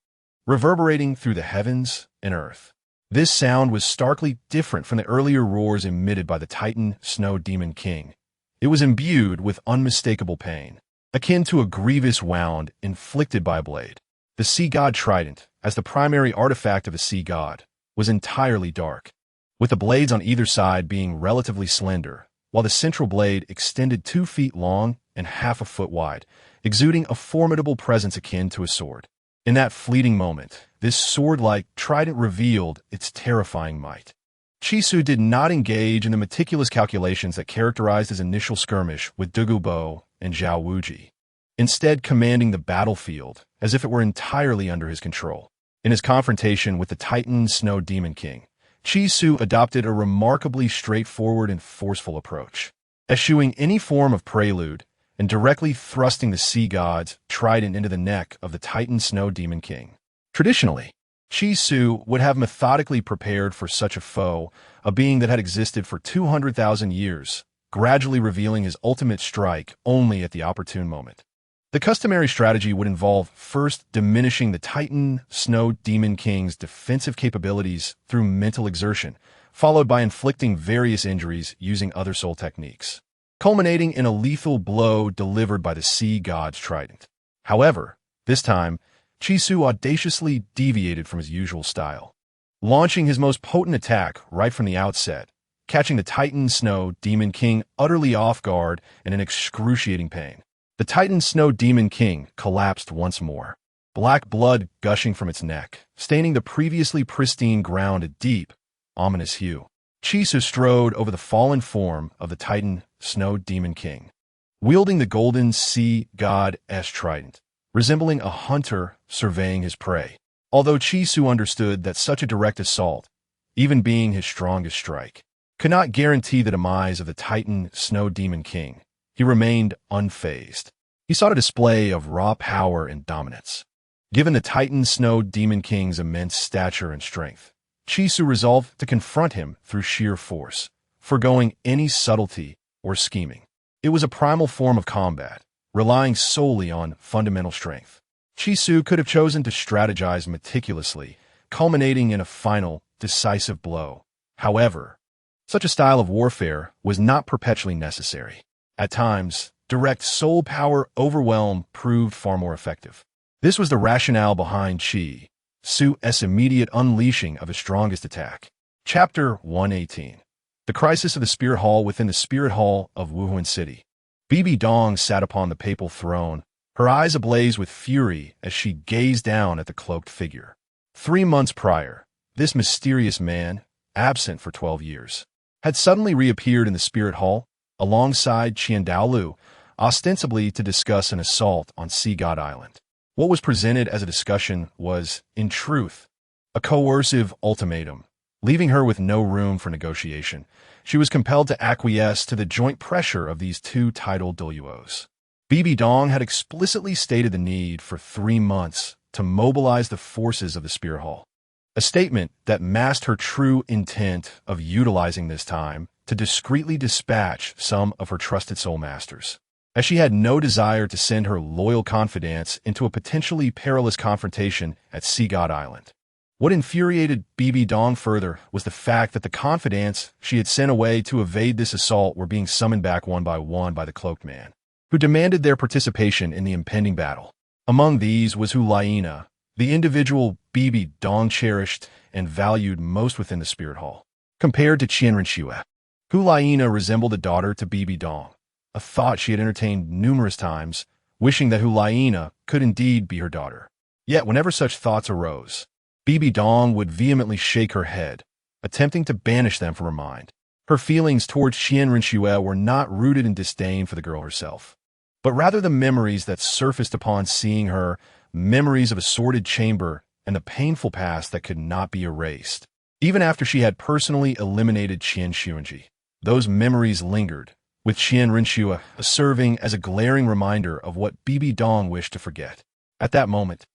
reverberating through the heavens and earth. This sound was starkly different from the earlier roars emitted by the Titan Snow Demon King. It was imbued with unmistakable pain, akin to a grievous wound inflicted by a blade. The sea god trident, as the primary artifact of a sea god, was entirely dark, with the blades on either side being relatively slender, while the central blade extended 2 feet long and half a foot wide, exuding a formidable presence akin to a sword. In that fleeting moment, this sword-like trident revealed its terrifying might. Chisu did not engage in the meticulous calculations that characterized his initial skirmish with Douluo Bo and Zhao Wuji, instead commanding the battlefield as if it were entirely under his control. In his confrontation with the Titan Snow Demon King, Chisu adopted a remarkably straightforward and forceful approach, eschewing any form of prelude and directly thrusting the sea god's trident into the neck of the Titan Snow Demon King. Traditionally, Chisu would have methodically prepared for such a foe, a being that had existed for 200,000 years, gradually revealing his ultimate strike only at the opportune moment. The customary strategy would involve first diminishing the Titan Snow Demon King's defensive capabilities through mental exertion, followed by inflicting various injuries using other soul techniques, culminating in a lethal blow delivered by the sea god's trident. However, this time, Chisu audaciously deviated from his usual style, launching his most potent attack right from the outset, catching the Titan Snow Demon King utterly off guard and in excruciating pain. The Titan Snow Demon King collapsed once more, black blood gushing from its neck, staining the previously pristine ground a deep, ominous hue. Chisu strode over the fallen form of the Titan Snow Demon King, wielding the golden sea god-esque trident, resembling a hunter surveying his prey. Although Chisu understood that such a direct assault, even being his strongest strike, could not guarantee the demise of the Titan Snow Demon King, he remained unfazed. He sought a display of raw power and dominance. Given the Titan Snow Demon King's immense stature and strength, Chisu resolved to confront him through sheer force, forgoing any subtlety or scheming. It was a primal form of combat, relying solely on fundamental strength. Chisu could have chosen to strategize meticulously, culminating in a final, decisive blow. However, such a style of warfare was not perpetually necessary. At times, direct soul power overwhelm proved far more effective. This was the rationale behind Chi's immediate unleashing of his strongest attack. Chapter 118. The Crisis of the Spirit Hall within the Spirit Hall of Wuhan City. Bibi Dong sat upon the papal throne, her eyes ablaze with fury as she gazed down at the cloaked figure. 3 months prior, this mysterious man, absent for 12 years, had suddenly reappeared in the spirit hall, alongside Douluo, ostensibly to discuss an assault on Sea God Island. What was presented as a discussion was, in truth, a coercive ultimatum. Leaving her with no room for negotiation, she was compelled to acquiesce to the joint pressure of these two titled Douluos. Bibi Dong had explicitly stated the need for 3 months to mobilize the forces of the spirit hall, a statement that masked her true intent of utilizing this time to discreetly dispatch some of her trusted soul masters, as she had no desire to send her loyal confidants into a potentially perilous confrontation at Sea God Island. What infuriated Bibi Dong further was the fact that the confidants she had sent away to evade this assault were being summoned back one by the cloaked man, who demanded their participation in the impending battle. Among these was Hulaina, the individual Bibi Dong cherished and valued most within the spirit hall. Compared to Qianrenxue, Hulaina resembled a daughter to Bibi Dong, a thought she had entertained numerous times, wishing that Hulaina could indeed be her daughter. Yet whenever such thoughts arose, Bibi Dong would vehemently shake her head, attempting to banish them from her mind. Her feelings towards Qianrenxue were not rooted in disdain for the girl herself, but rather the memories that surfaced upon seeing her, memories of a sordid chamber and the painful past that could not be erased. Even after she had personally eliminated Qianxuanji, those memories lingered, with Qianrenxue serving as a glaring reminder of what Bibi Dong wished to forget. At that moment,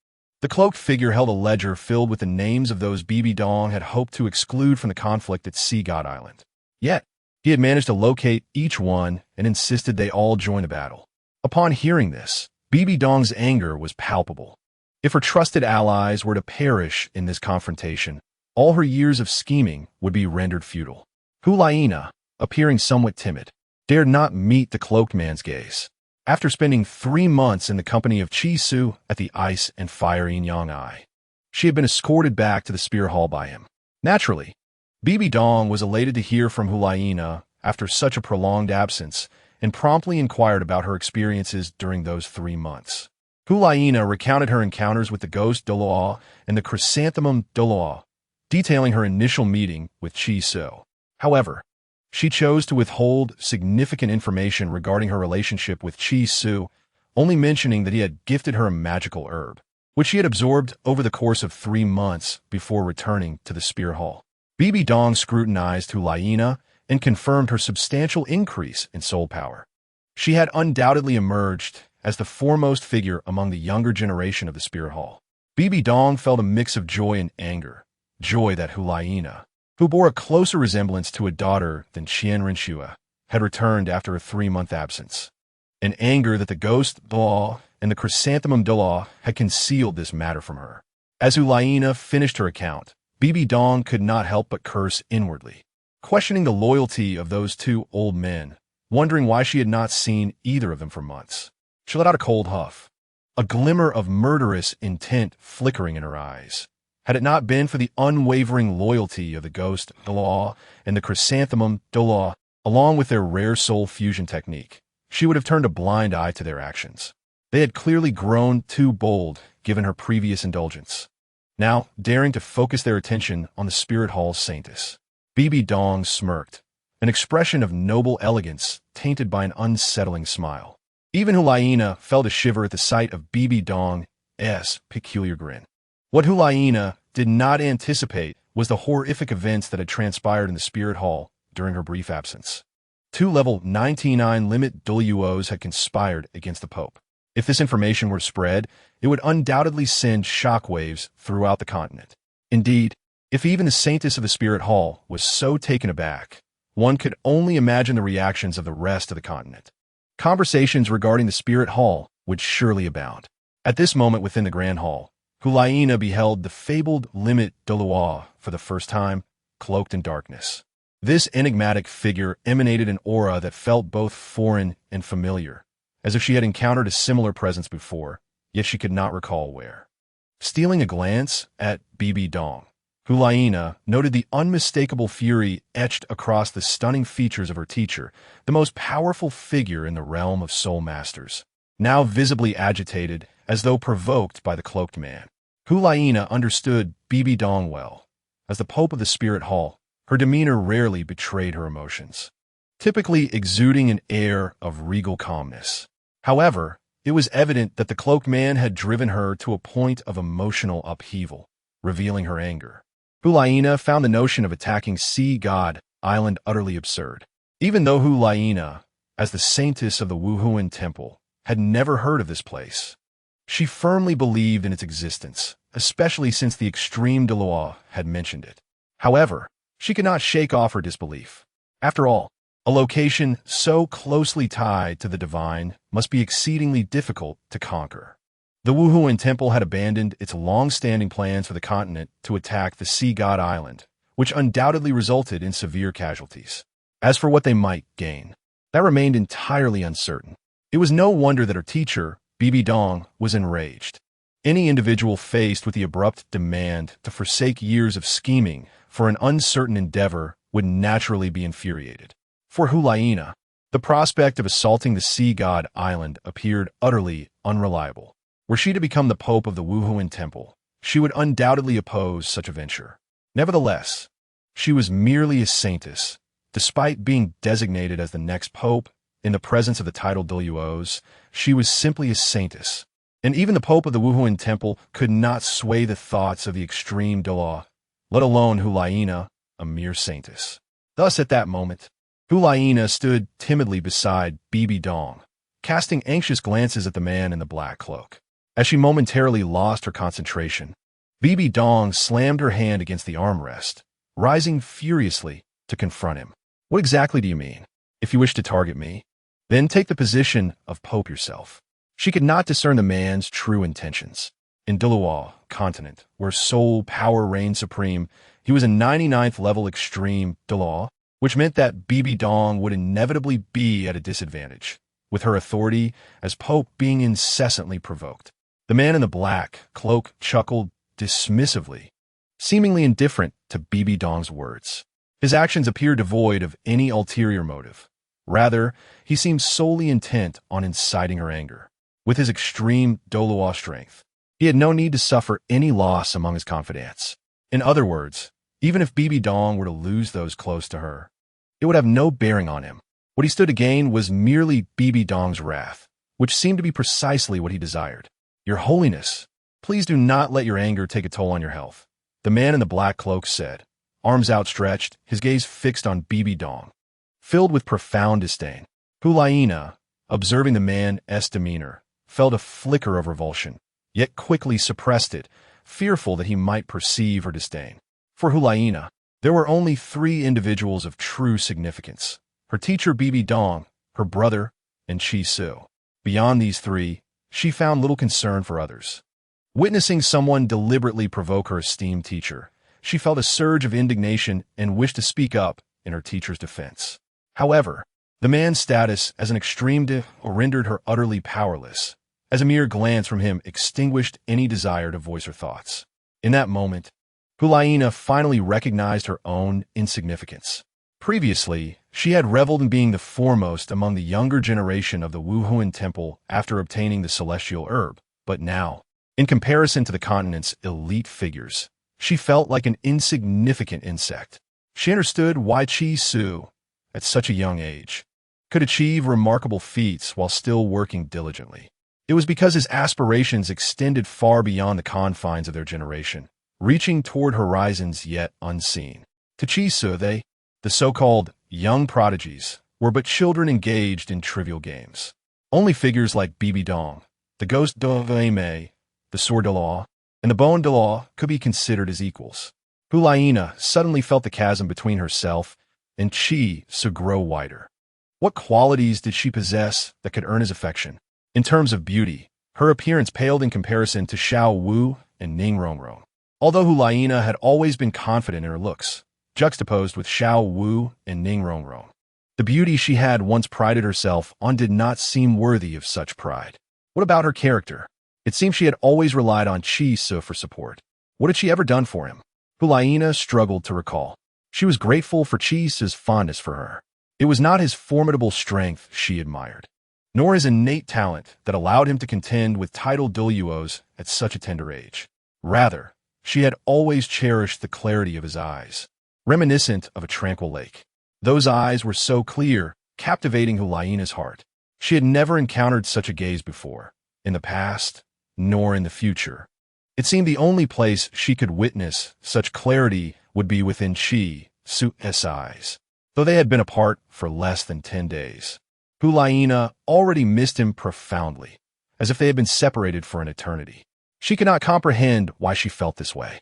the cloaked figure held a ledger filled with the names of those Bibi Dong had hoped to exclude from the conflict at Sea God Island. Yet, he had managed to locate each one and insisted they all join the battle. Upon hearing this, Bibi Dong's anger was palpable. If her trusted allies were to perish in this confrontation, all her years of scheming would be rendered futile. Hulaina, appearing somewhat timid, dared not meet the cloaked man's gaze. After spending 3 months in the company of Chi Su at the Ice and Fire Yin-Yang Eye, she had been escorted back to the spirit hall by him. Naturally, Bibi Dong was elated to hear from Hulaina after such a prolonged absence and promptly inquired about her experiences during those 3 months. Hulaina recounted her encounters with the ghost Douluo and the chrysanthemum Douluo, detailing her initial meeting with Chi Su. However, she chose to withhold significant information regarding her relationship with Chi Su, only mentioning that he had gifted her a magical herb, which she had absorbed over the course of 3 months before returning to the spirit hall. Bibi Dong scrutinized Hulaina and confirmed her substantial increase in soul power. She had undoubtedly emerged as the foremost figure among the younger generation of the spirit hall. Bibi Dong felt a mix of joy and anger, joy that Hulaina, who bore a closer resemblance to a daughter than Qianrenxue, had returned after a 3-month absence, and anger that the ghost Douluo and the chrysanthemum Douluo had concealed this matter from her. As Hulaina finished her account, Bibi Dong could not help but curse inwardly, questioning the loyalty of those two old men, wondering why she had not seen either of them for months. She let out a cold huff, a glimmer of murderous intent flickering in her eyes. Had it not been for the unwavering loyalty of the ghost Douluo and the chrysanthemum Douluo, along with their rare soul fusion technique, she would have turned a blind eye to their actions. They had clearly grown too bold given her previous indulgence. Now, daring to focus their attention on the spirit hall's saintess, Bibi Dong smirked, an expression of noble elegance tainted by an unsettling smile. Even Hulaina felt a shiver at the sight of Bibi Dong's peculiar grin. What Hulaina did not anticipate was the horrific events that had transpired in the spirit hall during her brief absence. 2 level 99 limit Douluos had conspired against the Pope. If this information were spread, it would undoubtedly send shockwaves throughout the continent. Indeed, if even the saintess of the spirit hall was so taken aback, one could only imagine the reactions of the rest of the continent. Conversations regarding the spirit hall would surely abound. At this moment within the grand hall, Hulaina beheld the fabled limit Douluo for the first time, cloaked in darkness. This enigmatic figure emanated an aura that felt both foreign and familiar, as if she had encountered a similar presence before, yet she could not recall where. Stealing a glance at Bibi Dong, Hulaina noted the unmistakable fury etched across the stunning features of her teacher, the most powerful figure in the realm of soul masters. Now visibly agitated, as though provoked by the cloaked man. Hulaina understood Bibi Dong well. As the Pope of the Spirit Hall, her demeanor rarely betrayed her emotions, typically exuding an air of regal calmness. However, it was evident that the cloaked man had driven her to a point of emotional upheaval, revealing her anger. Hulaina found the notion of attacking Sea God Island utterly absurd. Even though Hulaina, as the saintess of the Wuhuan Temple, had never heard of this place, she firmly believed in its existence, especially since the extreme Douluo had mentioned it. However, she could not shake off her disbelief. After all, a location so closely tied to the divine must be exceedingly difficult to conquer. The Wuhuan Temple had abandoned its long-standing plans for the continent to attack the Sea God Island, which undoubtedly resulted in severe casualties. As for what they might gain, that remained entirely uncertain. It was no wonder that her teacher, Bibi Dong, was enraged. Any individual faced with the abrupt demand to forsake years of scheming for an uncertain endeavor would naturally be infuriated. For Hulaina, the prospect of assaulting the Sea God Island appeared utterly unreliable. Were she to become the Pope of the Wuhuan Temple, she would undoubtedly oppose such a venture. Nevertheless, she was merely a saintess. Despite being designated as the next Pope, in the presence of the titled Douluos, she was simply a saintess. And even the Pope of the Wuhuan Temple could not sway the thoughts of the extreme Douluo, let alone Hulaina, a mere saintess. Thus, at that moment, Hulaina stood timidly beside Bibi Dong, casting anxious glances at the man in the black cloak. As she momentarily lost her concentration, Bibi Dong slammed her hand against the armrest, rising furiously to confront him. What exactly do you mean? If you wish to target me, then take the position of Pope yourself. She could not discern the man's true intentions. In Douluo Continent, where soul power reigned supreme, he was a 99th level extreme Douluo, which meant that Bibi Dong would inevitably be at a disadvantage, with her authority as Pope being incessantly provoked. The man in the black cloak chuckled dismissively, seemingly indifferent to Bibi Dong's words. His actions appeared devoid of any ulterior motive. Rather, he seemed solely intent on inciting her anger. With his extreme Douluo strength, he had no need to suffer any loss among his confidants. In other words, even if Bibi Dong were to lose those close to her, it would have no bearing on him. What he stood to gain was merely Bibi Dong's wrath, which seemed to be precisely what he desired. Your Holiness, please do not let your anger take a toll on your health, the man in the black cloak said, arms outstretched, his gaze fixed on Bibi Dong, filled with profound disdain. Hulaina, observing the man's demeanor, felt a flicker of revulsion, yet quickly suppressed it, fearful that he might perceive her disdain. For Hulaina, there were only 3 individuals of true significance: her teacher Bibi Dong, her brother, and Chi Su. Beyond these 3, she found little concern for others. Witnessing someone deliberately provoke her esteemed teacher, she felt a surge of indignation and wished to speak up in her teacher's defense. However, the man's status as an extreme rendered her utterly powerless, as a mere glance from him extinguished any desire to voice her thoughts. In that moment, Hulaina finally recognized her own insignificance. Previously, she had reveled in being the foremost among the younger generation of the Wuhuan Temple after obtaining the celestial herb, but now, in comparison to the continent's elite figures, she felt like an insignificant insect. She understood why Chi Su, at such a young age, could achieve remarkable feats while still working diligently. It was because his aspirations extended far beyond the confines of their generation, reaching toward horizons yet unseen. To Chi Su, the so-called young prodigies, were but children engaged in trivial games. Only figures like Bibi Dong, the ghost Douluo, the sword Douluo, and the bone Douluo could be considered as equals. Hulaina suddenly felt the chasm between herself and Chi Su grow wider. What qualities did she possess that could earn his affection? In terms of beauty, her appearance paled in comparison to Xiao Wu and Ning Rongrong. Although Hulaina had always been confident in her looks, juxtaposed with Xiao Wu and Ning Rongrong, the beauty she had once prided herself on did not seem worthy of such pride. What about her character? It seemed she had always relied on Chi Su for support. What had she ever done for him? Hulaina struggled to recall. She was grateful for Chi's fondness for her. It was not his formidable strength she admired, nor his innate talent that allowed him to contend with tidal Douluos at such a tender age. Rather, she had always cherished the clarity of his eyes, reminiscent of a tranquil lake. Those eyes were so clear, captivating Hulaina's heart. She had never encountered such a gaze before, in the past, nor in the future. It seemed the only place she could witness such clarity would be within Su's eyes, though they had been apart for less than 10 days. Hulaina already missed him profoundly, as if they had been separated for an eternity. She could not comprehend why she felt this way.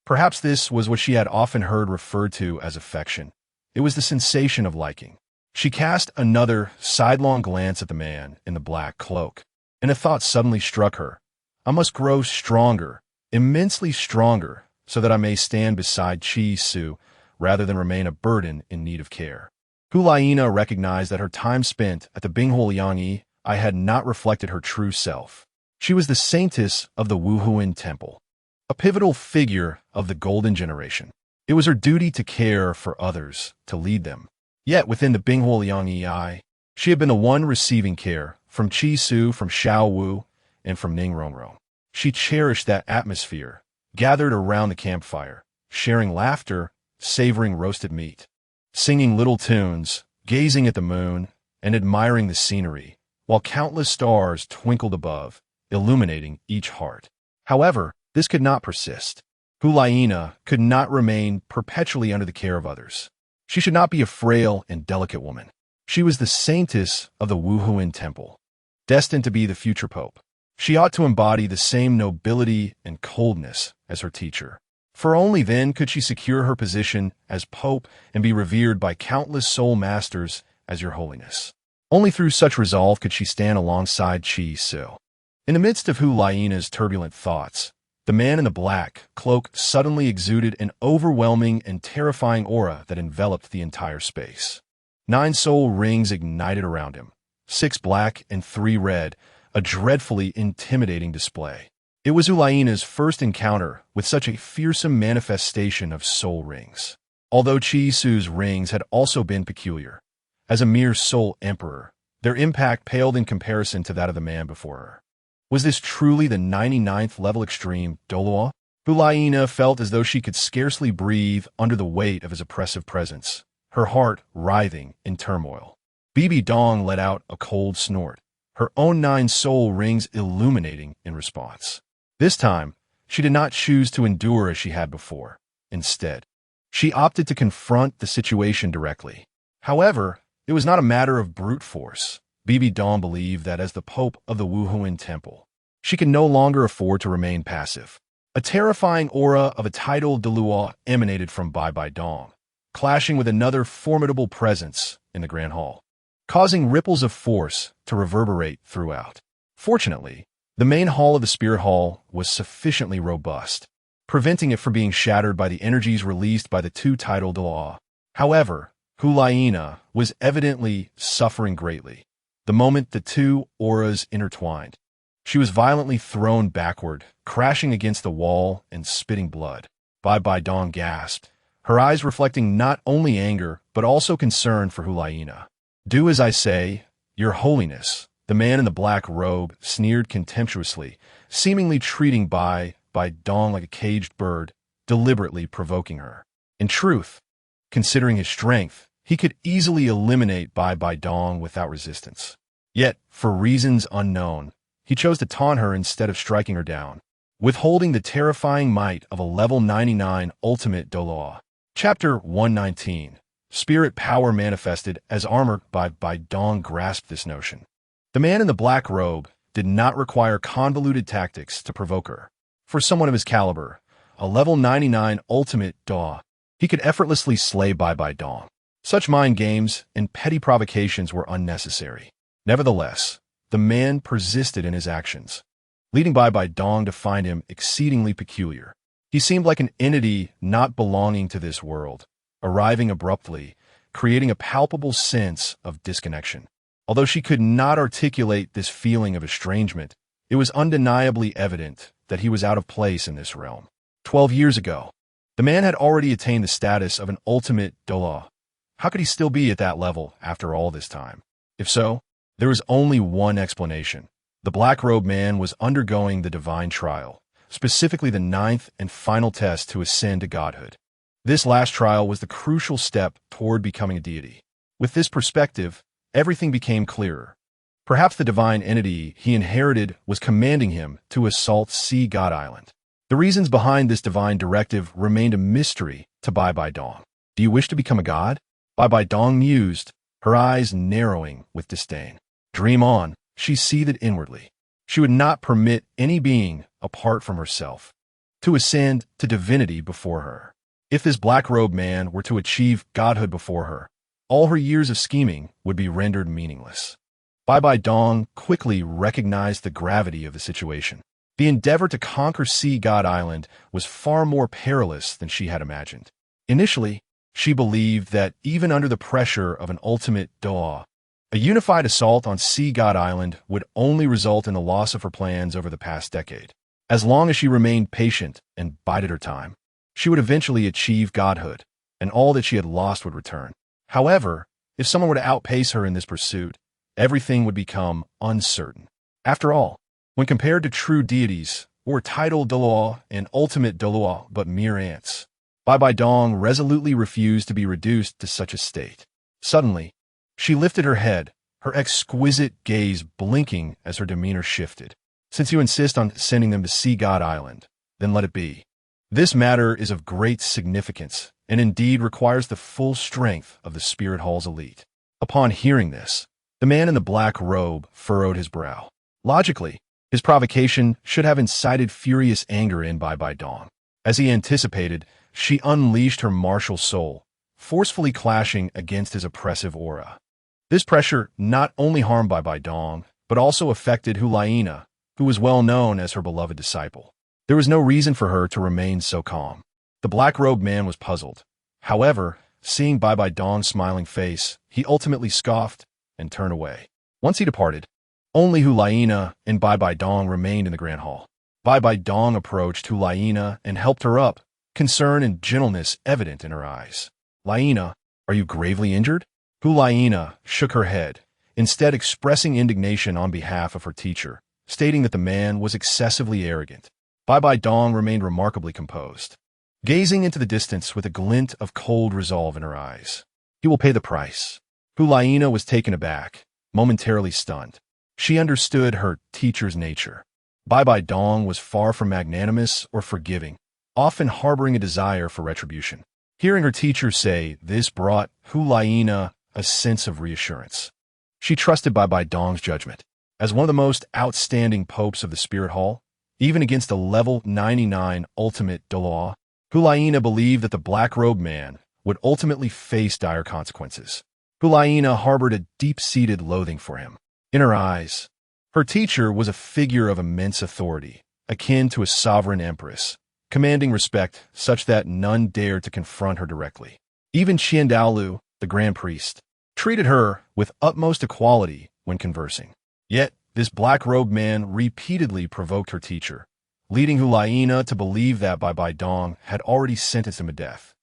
Perhaps this was what she had often heard referred to as affection. It was the sensation of liking. She cast another sidelong glance at the man in the black cloak, and a thought suddenly struck her. I must grow stronger, immensely stronger, so that I may stand beside Su rather than remain a burden in need of care. Hulaina recognized that her time spent at the Bingholiangi had not reflected her true self. She was the saintess of the Wuhuan Temple, a pivotal figure of the Golden Generation. It was her duty to care for others, to lead them. Yet within the Bingholiangi, she had been the one receiving care from Su, from Xiao Wu, and from Ning Rongrong. She cherished that atmosphere, gathered around the campfire, sharing laughter, savoring roasted meat, singing little tunes, gazing at the moon, and admiring the scenery, while countless stars twinkled above, illuminating each heart. However, this could not persist. Hulaina could not remain perpetually under the care of others. She should not be a frail and delicate woman. She was the saintess of the Wuhuan Temple, destined to be the future pope. She ought to embody the same nobility and coldness as her teacher, for only then could she secure her position as pope and be revered by countless soul masters as Your Holiness. Only through such resolve could she stand alongside Su. In the midst of Hulaina's turbulent thoughts, the man in the black cloak suddenly exuded an overwhelming and terrifying aura that enveloped the entire space. 9 soul rings ignited around him, 6 black and 3 red, a dreadfully intimidating display. It was Hulaina's first encounter with such a fearsome manifestation of soul rings. Although Su's rings had also been peculiar, as a mere soul emperor, their impact paled in comparison to that of the man before her. Was this truly the 99th level extreme Douluo? Hulaina felt as though she could scarcely breathe under the weight of his oppressive presence, her heart writhing in turmoil. Bibi Dong let out a cold snort, her own 9 soul rings illuminating in response. This time, she did not choose to endure as she had before. Instead, she opted to confront the situation directly. However, it was not a matter of brute force. Bibi Dong believed that as the Pope of the Wuhuan Temple, she could no longer afford to remain passive. A terrifying aura of a tidal Douluo emanated from Bai Dong, clashing with another formidable presence in the Grand Hall, causing ripples of force to reverberate throughout. Fortunately, the main hall of the Spirit Hall was sufficiently robust, preventing it from being shattered by the energies released by the 2 tidal Douluo. However, Hulaina was evidently suffering greatly. The moment the 2 auras intertwined, she was violently thrown backward, crashing against the wall and spitting blood. Bai Dong gasped, her eyes reflecting not only anger but also concern for Hulaina. "Do as I say, Your Holiness," the man in the black robe sneered contemptuously, seemingly treating Bai Dong like a caged bird, deliberately provoking her. In truth, considering his strength, he could easily eliminate Bai Dong without resistance. Yet, for reasons unknown, he chose to taunt her instead of striking her down, withholding the terrifying might of a level 99 ultimate Douluo. Chapter 119. Spirit power manifested as armor. Bai Dong grasped this notion. The man in the black robe did not require convoluted tactics to provoke her. For someone of his caliber, a level 99 ultimate Douluo, he could effortlessly slay Bai Dong. Such mind games and petty provocations were unnecessary. Nevertheless, the man persisted in his actions, leading Bai Dong to find him exceedingly peculiar. He seemed like an entity not belonging to this world, arriving abruptly, creating a palpable sense of disconnection. Although she could not articulate this feeling of estrangement, it was undeniably evident that he was out of place in this realm. 12 years ago, The man had already attained the status of an ultimate Douluo. How could he still be at that level after all this time? If so, there was only one explanation. The black-robed man was undergoing the divine trial, specifically the ninth and final test to ascend to godhood. This last trial was the crucial step toward becoming a deity. With this perspective, everything became clearer. Perhaps the divine entity he inherited was commanding him to assault Sea God Island. The reasons behind this divine directive remained a mystery to Bai Bai Dong. Do you wish to become a god? Bai Bai Dong mused, her eyes narrowing with disdain. Dream on, she seethed inwardly. She would not permit any being, apart from herself, to ascend to divinity before her. If this black-robed man were to achieve godhood before her, all her years of scheming would be rendered meaningless. Bai Bai Dong quickly recognized the gravity of the situation. The endeavor to conquer Sea God Island was far more perilous than she had imagined. Initially, she believed that even under the pressure of an ultimate Douluo, a unified assault on Sea God Island would only result in the loss of her plans over the past decade. As long as she remained patient and bided her time, she would eventually achieve godhood, and all that she had lost would return. However, if someone were to outpace her in this pursuit, everything would become uncertain. After all, when compared to true deities, were titled Douluo and ultimate Douluo but mere ants? Bai Bai Dong resolutely refused to be reduced to such a state. Suddenly, she lifted her head, her exquisite gaze blinking as her demeanor shifted. Since you insist on sending them to Sea God Island, then let it be. This matter is of great significance, and indeed requires the full strength of the Spirit Hall's elite. Upon hearing this, the man in the black robe furrowed his brow. Logically, his provocation should have incited furious anger in Bai Bai Dong. As he anticipated, she unleashed her martial soul, forcefully clashing against his oppressive aura. This pressure not only harmed Bai Bai Dong, but also affected Hulaina, who was well known as her beloved disciple. There was no reason for her to remain so calm. The black-robed man was puzzled. However, seeing Bai Bai Dong's smiling face, he ultimately scoffed and turned away. Once he departed, only Hulaina and Bai Bai Dong remained in the Grand Hall. Bai Bai Dong approached Hulaina and helped her up, concern and gentleness evident in her eyes. Laina, are you gravely injured? Hulaina shook her head, instead expressing indignation on behalf of her teacher, stating that the man was excessively arrogant. Bai Bai Dong remained remarkably composed, gazing into the distance with a glint of cold resolve in her eyes. He will pay the price. Hulaina was taken aback, momentarily stunned. She understood her teacher's nature. Bai Bai Dong was far from magnanimous or forgiving, often harboring a desire for retribution. Hearing her teacher say this brought Hulaina a sense of reassurance. She trusted Bai Bai Dong's judgment. As one of the most outstanding popes of the Spirit Hall, even against a level 99 ultimate Douluo, Hulaina believed that the black-robed man would ultimately face dire consequences. Hulaina harbored a deep-seated loathing for him. In her eyes, her teacher was a figure of immense authority, akin to a sovereign empress, commanding respect such that none dared to confront her directly. Even Qiandaolu, the grand priest, treated her with utmost equality when conversing. Yet, this black-robed man repeatedly provoked her teacher, leading Hulaina to believe that Bai Bai Dong had already sentenced him to death.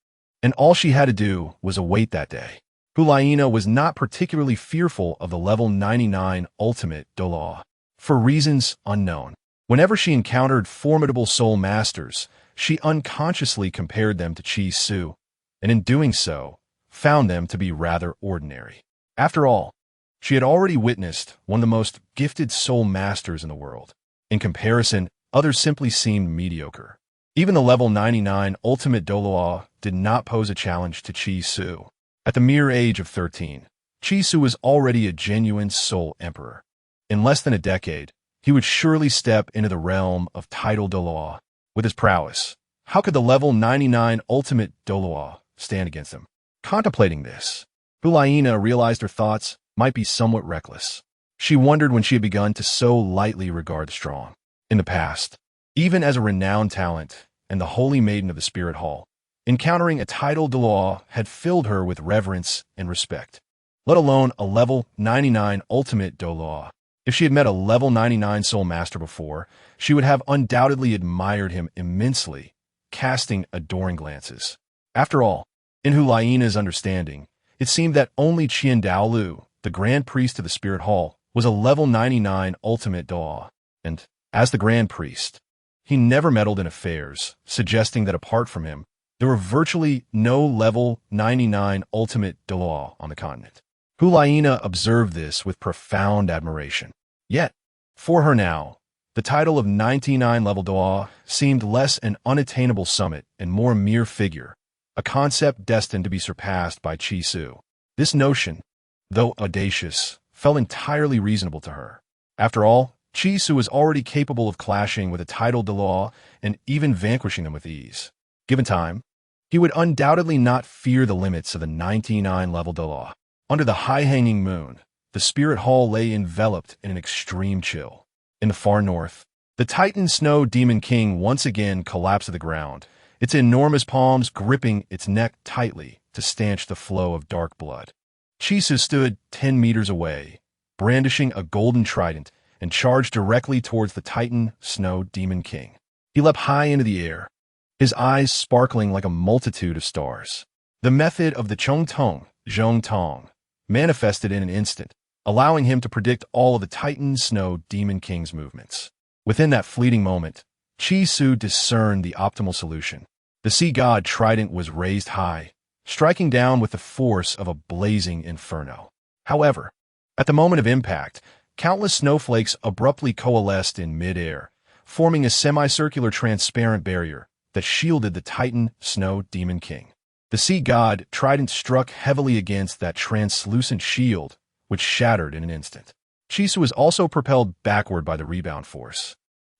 And all she had to do was await that day. Hulaina was not particularly fearful of the level 99 ultimate Douluo, for reasons unknown. Whenever she encountered formidable soul masters, she unconsciously compared them to Chi Su, and in doing so, found them to be rather ordinary. After all, she had already witnessed one of the most gifted soul masters in the world. In comparison, others simply seemed mediocre. Even the level 99 ultimate Douluo did not pose a challenge to Chi Su. At the mere age of 13, Chi Su was already a genuine soul emperor. In less than a decade, he would surely step into the realm of title Douluo. With his prowess, how could the level 99 ultimate Douluo stand against him? Contemplating this, Hulaina realized her thoughts might be somewhat reckless. She wondered when she had begun to so lightly regard the strong. In the past, even as a renowned talent and the holy maiden of the Spirit Hall, encountering a title Douluo had filled her with reverence and respect, let alone a level 99 ultimate Douluo. If she had met a level 99 soul master before, she would have undoubtedly admired him immensely, casting adoring glances. After all, in Huaina's understanding, it seemed that only Qian Daolu, the Grand Priest of the Spirit Hall, was a level 99 ultimate Daw, and, as the Grand Priest, he never meddled in affairs, suggesting that apart from him, there were virtually no level 99 ultimate Daw on the continent. Huaina observed this with profound admiration. Yet, for her now, the title of 99 level Daw seemed less an unattainable summit and more a mere figure, a concept destined to be surpassed by Chi Su. This notion, though audacious, felt entirely reasonable to her. After all, Chi Su was already capable of clashing with a title Daw and even vanquishing them with ease. Given time, he would undoubtedly not fear the limits of the 99 level Daw. Under the high-hanging moon, the Spirit Hall lay enveloped in an extreme chill. In the far north, the Titan Snow Demon King once again collapsed to the ground, its enormous palms gripping its neck tightly to stanch the flow of dark blood. Chi Su stood 10 meters away, brandishing a golden trident, and charged directly towards the Titan Snow Demon King. He leapt high into the air, his eyes sparkling like a multitude of stars. The method of the Zhong Tong, manifested in an instant, allowing him to predict all of the Titan Snow Demon King's movements. Within that fleeting moment, Chi Su discerned the optimal solution. The sea god trident was raised high, striking down with the force of a blazing inferno. However, at the moment of impact, countless snowflakes abruptly coalesced in mid-air, forming a semicircular transparent barrier that shielded the Titan Snow Demon King. The sea god trident struck heavily against that translucent shield, which shattered in an instant. Chi Su was also propelled backward by the rebound force,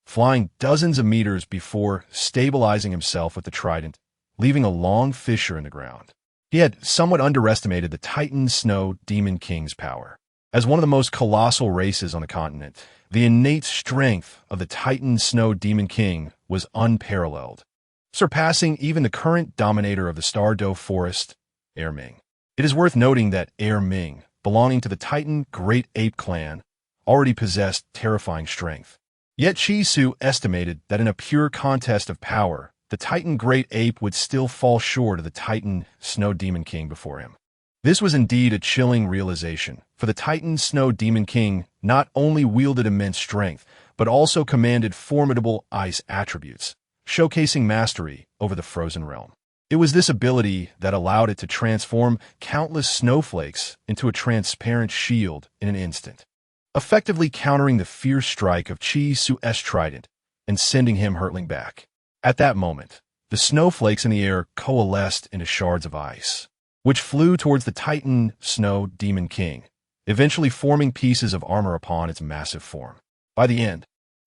flying dozens of meters before stabilizing himself with the trident, leaving a long fissure in the ground. He had somewhat underestimated the Titan Snow Demon King's power. As one of the most colossal races on the continent, the innate strength of the Titan Snow Demon King was unparalleled, surpassing even the current dominator of the Star Doe Forest, Air Ming. It is worth noting that Air Ming, belonging to the Titan Great Ape clan, already possessed terrifying strength. Yet Chi Su estimated that in a pure contest of power, the Titan Great Ape would still fall short of the Titan Snow Demon King before him. This was indeed a chilling realization, for the Titan Snow Demon King not only wielded immense strength, but also commanded formidable ice attributes, showcasing mastery over the frozen realm. It was this ability that allowed it to transform countless snowflakes into a transparent shield in an instant, effectively countering the fierce strike of Chi Su's trident and sending him hurtling back. At that moment, the snowflakes in the air coalesced into shards of ice, which flew towards the Titan Snow Demon King, eventually forming pieces of armor upon its massive form. By the end,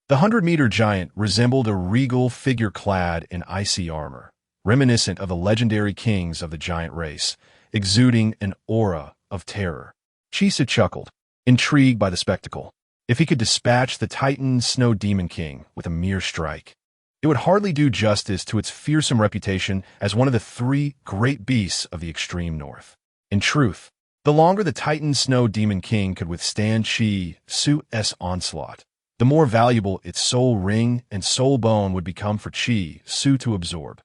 the 100-meter giant resembled a regal figure clad in icy armor, reminiscent of the legendary kings of the giant race, exuding an aura of terror. Chi Su chuckled, intrigued by the spectacle. If he could dispatch the Titan Snow Demon King with a mere strike, it would hardly do justice to its fearsome reputation as one of the three great beasts of the extreme north. In truth, the longer the Titan Snow Demon King could withstand Chi Su's onslaught, the more valuable its soul ring and soul bone would become for Chi Su to absorb,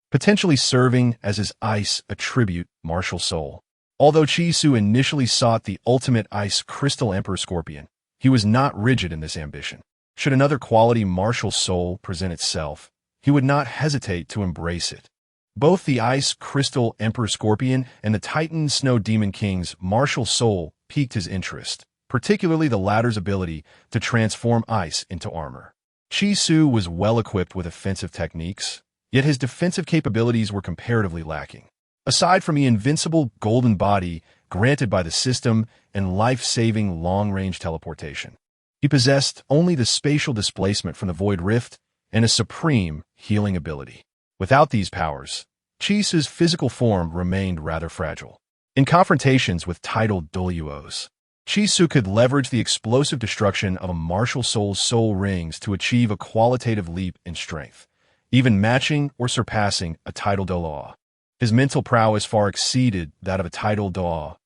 potentially serving as his ice attribute martial soul. Although Chi Su initially sought the ultimate ice crystal Emperor Scorpion, he was not rigid in this ambition. Should another quality martial soul present itself, he would not hesitate to embrace it. Both the ice crystal Emperor Scorpion and the Titan Snow Demon King's martial soul piqued his interest, particularly the latter's ability to transform ice into armor. Chi Su was well equipped with offensive techniques, yet his defensive capabilities were comparatively lacking. Aside from the invincible golden body granted by the system and life-saving long-range teleportation, he possessed only the spatial displacement from the Void Rift and a supreme healing ability. Without these powers, Chi Su's physical form remained rather fragile. In confrontations with titled Douluos, Chi Su could leverage the explosive destruction of a martial soul's soul rings to achieve a qualitative leap in strength, even matching or surpassing a title Douluo. His mental prowess far exceeded that of a title Douluo.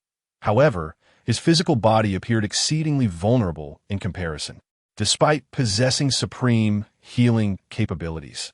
However, his physical body appeared exceedingly vulnerable in comparison. Despite possessing supreme healing capabilities,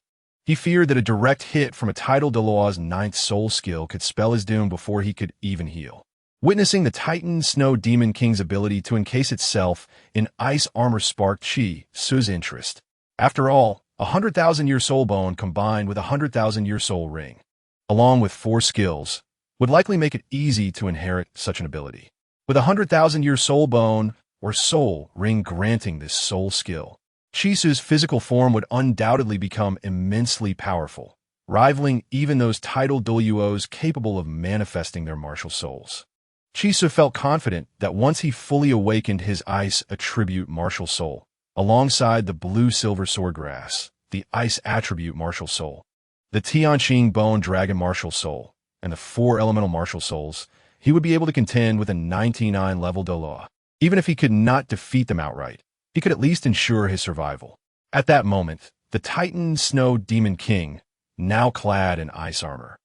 He feared that a direct hit from a tidal Douluo's ninth soul skill could spell his doom before he could even heal. Witnessing the Titan Snow Demon King's ability to encase itself in ice armor sparked Qi Su's interest. After all, 100,000-year soul bone combined with a 100,000-year soul ring, along with 4 skills, would likely make it easy to inherit such an ability. With a 100,000-year soul bone or soul ring granting this soul skill, Qi Su's physical form would undoubtedly become immensely powerful, rivaling even those tidal Douluos capable of manifesting their martial souls. Qi Su felt confident that once he fully awakened his ice attribute martial soul, alongside the blue-silver swordgrass, the ice attribute martial soul, the Tianqing bone dragon martial soul, and the 4 elemental martial souls, he would be able to contend with a 99-level Douluo. Even if he could not defeat them outright, he could at least ensure his survival. At that moment, the Titan Snow Demon King, now clad in ice armor,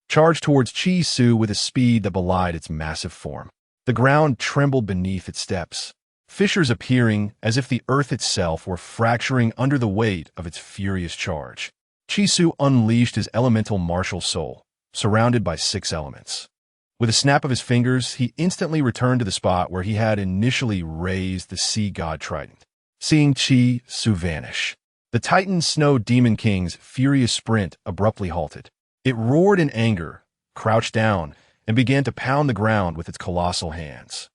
charged towards Qi Su with a speed that belied its massive form. The ground trembled beneath its steps, fissures appearing as if the earth itself were fracturing under the weight of its furious charge. Qi Su unleashed his elemental martial soul, surrounded by 6 elements. With a snap of his fingers, he instantly returned to the spot where he had initially raised the sea god trident. Seeing Qi Su vanish, the Titan Snow Demon King's furious sprint abruptly halted. It roared in anger, crouched down, and began to pound the ground with its colossal hands.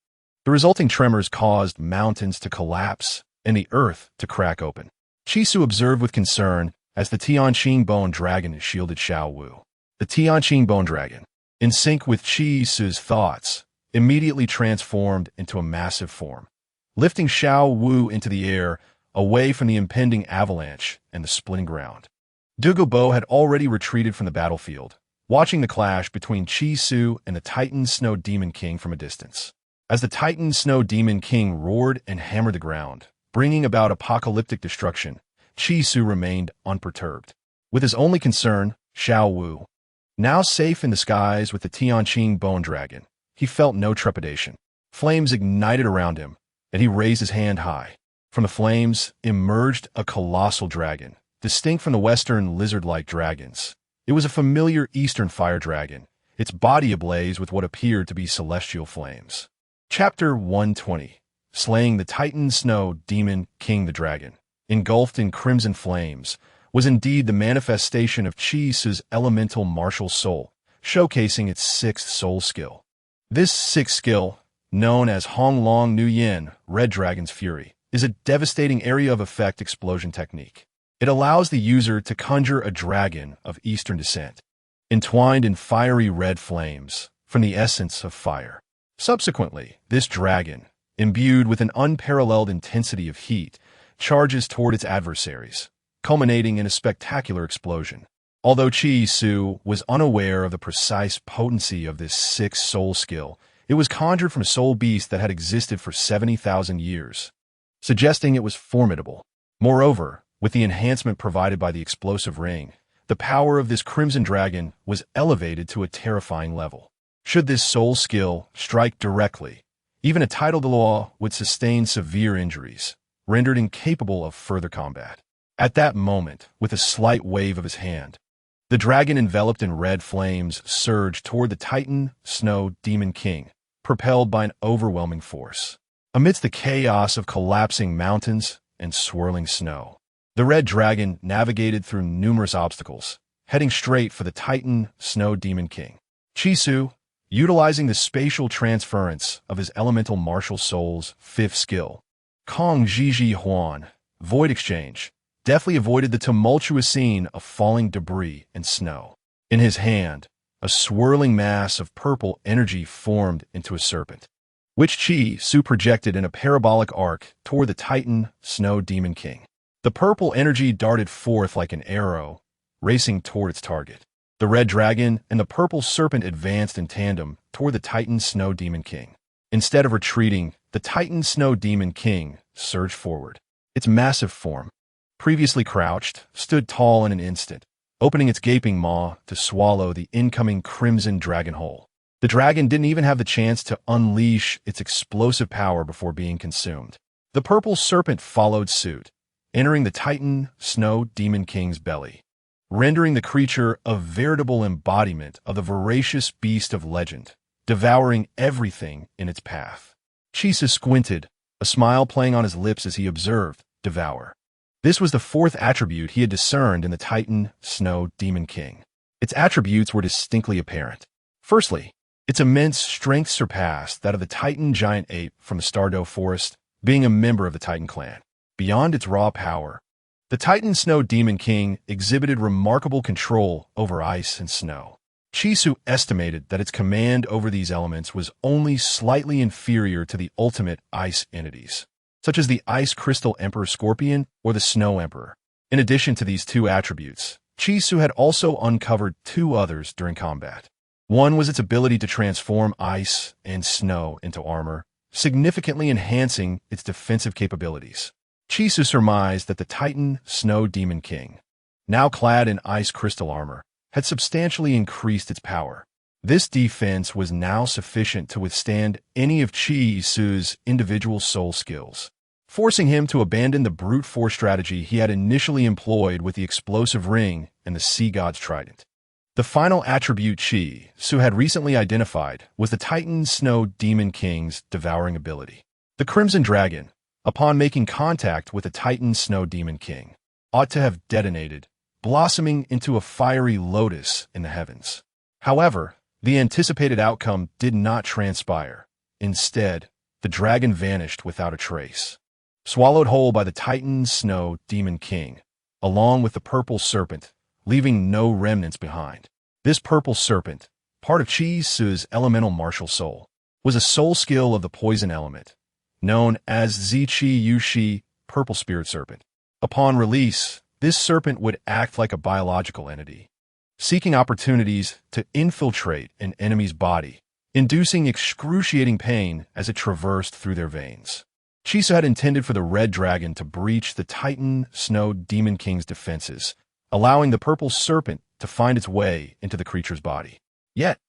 The resulting tremors caused mountains to collapse and the earth to crack open. Qi Su observed with concern as the Tianqing Bone Dragon shielded Xiao Wu. The Tianqing Bone Dragon, in sync with Qi Su's thoughts, immediately transformed into a massive form, lifting Xiao Wu into the air, away from the impending avalanche and the splitting ground. Douluo Bo had already retreated from the battlefield, watching the clash between Qi Su and the Titan Snow Demon King from a distance. As the Titan Snow Demon King roared and hammered the ground, bringing about apocalyptic destruction, Qi Su remained unperturbed. With his only concern, Xiao Wu, now safe in the skies with the Tianqing Bone Dragon, he felt no trepidation. Flames ignited around him, and he raised his hand high. From the flames emerged a colossal dragon, distinct from the Western lizard-like dragons. It was a familiar Eastern fire dragon, its body ablaze with what appeared to be celestial flames. Chapter 120. Slaying the Titan Snow Demon King. The dragon, engulfed in crimson flames, was indeed the manifestation of Qi Su's elemental martial soul, showcasing its 6th soul skill. This 6th skill, known as Hong Long Nu Yin, Red Dragon's Fury, is a devastating area of effect explosion technique. It allows the user to conjure a dragon of Eastern descent, entwined in fiery red flames, from the essence of fire. Subsequently, this dragon, imbued with an unparalleled intensity of heat, charges toward its adversaries, culminating in a spectacular explosion. Although Qi Su was unaware of the precise potency of this 6th soul skill, it was conjured from a soul beast that had existed for 70,000 years, suggesting it was formidable. Moreover, with the enhancement provided by the explosive ring, the power of this crimson dragon was elevated to a terrifying level. Should this soul skill strike directly, even a tidal Douluo would sustain severe injuries, rendered incapable of further combat. At that moment, with a slight wave of his hand, the dragon enveloped in red flames surged toward the Titan Snow Demon King, propelled by an overwhelming force. Amidst the chaos of collapsing mountains and swirling snow, the red dragon navigated through numerous obstacles, heading straight for the Titan Snow Demon King. Qi Su, utilizing the spatial transference of his elemental martial soul's 5th skill, Kong Zhiji Huan, Void Exchange, deftly avoided the tumultuous scene of falling debris and snow. In his hand, a swirling mass of purple energy formed into a serpent, which Qi Su projected in a parabolic arc toward the Titan Snow Demon King. The purple energy darted forth like an arrow, racing toward its target. The red dragon and the purple serpent advanced in tandem toward the Titan Snow Demon King. Instead of retreating, the Titan Snow Demon King surged forward. Its massive form, previously crouched, stood tall in an instant, opening its gaping maw to swallow the incoming crimson dragon whole. The dragon didn't even have the chance to unleash its explosive power before being consumed. The purple serpent followed suit, entering the Titan Snow Demon King's belly. rendering the creature a veritable embodiment of the voracious beast of legend, devouring everything in its path. Chisu squinted, a smile playing on his lips as he observed devour. This was the fourth attribute he had discerned in the Titan Snow Demon King. Its attributes were distinctly apparent. Firstly, its immense strength surpassed that of the Titan giant ape from the Stardow Forest, being a member of the Titan clan. Beyond its raw power, the Titan Snow Demon King exhibited remarkable control over ice and snow. Chisu estimated that its command over these elements was only slightly inferior to the ultimate ice entities, such as the Ice Crystal Emperor Scorpion or the Snow Emperor. In addition to these two attributes, Chisu had also uncovered two others during combat. One was its ability to transform ice and snow into armor, significantly enhancing its defensive capabilities. Chisu surmised that the Titan Snow Demon King, now clad in ice crystal armor, had substantially increased its power. This defense was now sufficient to withstand any of Chisu's individual soul skills, forcing him to abandon the brute force strategy he had initially employed with the explosive ring and the sea god's trident. The final attribute Chisu had recently identified was the Titan Snow Demon King's devouring ability. The Crimson Dragon, upon making contact with the Titan Snow Demon King, ought to have detonated, blossoming into a fiery lotus in the heavens. However, the anticipated outcome did not transpire. Instead, the dragon vanished without a trace, swallowed whole by the Titan Snow Demon King, along with the purple serpent, leaving no remnants behind. This purple serpent, part of Chisu's elemental martial soul, was a soul skill of the poison element, known as Zichi Yushi, Purple Spirit Serpent. Upon release, this serpent would act like a biological entity, seeking opportunities to infiltrate an enemy's body, inducing excruciating pain as it traversed through their veins. Chisu had intended for the red dragon to breach the Titan Snow Demon King's defenses, allowing the purple serpent to find its way into the creature's body. Yet,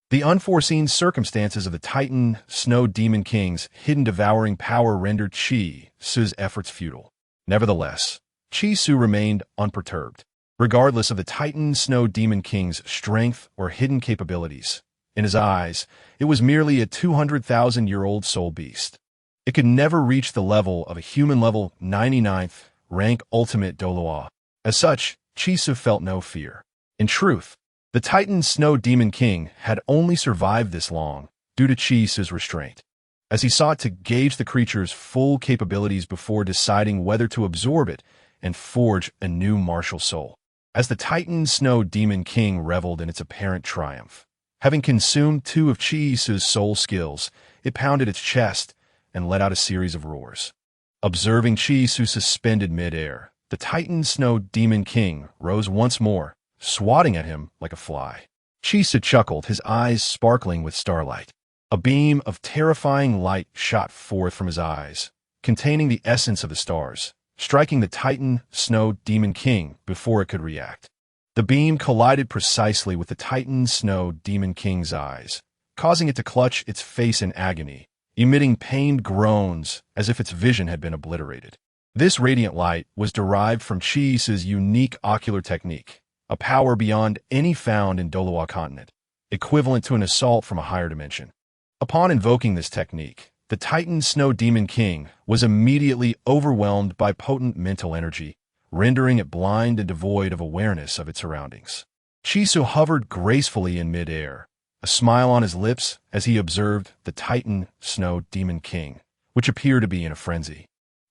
the unforeseen circumstances of the Titan Snow Demon King's hidden devouring power rendered Chisu's efforts futile. Nevertheless, Chisu remained unperturbed, regardless of the Titan Snow Demon King's strength or hidden capabilities. In his eyes, it was merely a 200,000-year-old soul beast. It could never reach the level of a human-level 99th rank ultimate Douluo. As such, Chisu felt no fear. In truth, the Titan Snow Demon King had only survived this long due to Chisu's restraint, as he sought to gauge the creature's full capabilities before deciding whether to absorb it and forge a new martial soul. As the Titan Snow Demon King reveled in its apparent triumph, having consumed two of Chisu's soul skills, it pounded its chest and let out a series of roars. Observing Chisu suspended mid-air, the Titan Snow Demon King rose once more, swatting at him like a fly. Chisu chuckled, his eyes sparkling with starlight. A beam of terrifying light shot forth from his eyes, containing the essence of the stars, striking the Titan Snow Demon King before it could react. The beam collided precisely with the Titan Snow Demon King's eyes, causing it to clutch its face in agony, emitting pained groans as if its vision had been obliterated. This radiant light was derived from Chisu's unique ocular technique, a power beyond any found in Douluo Continent, equivalent to an assault from a higher dimension. Upon invoking this technique, the Titan Snow Demon King was immediately overwhelmed by potent mental energy, rendering it blind and devoid of awareness of its surroundings. Chisu hovered gracefully in mid-air, a smile on his lips as he observed the Titan Snow Demon King, which appeared to be in a frenzy,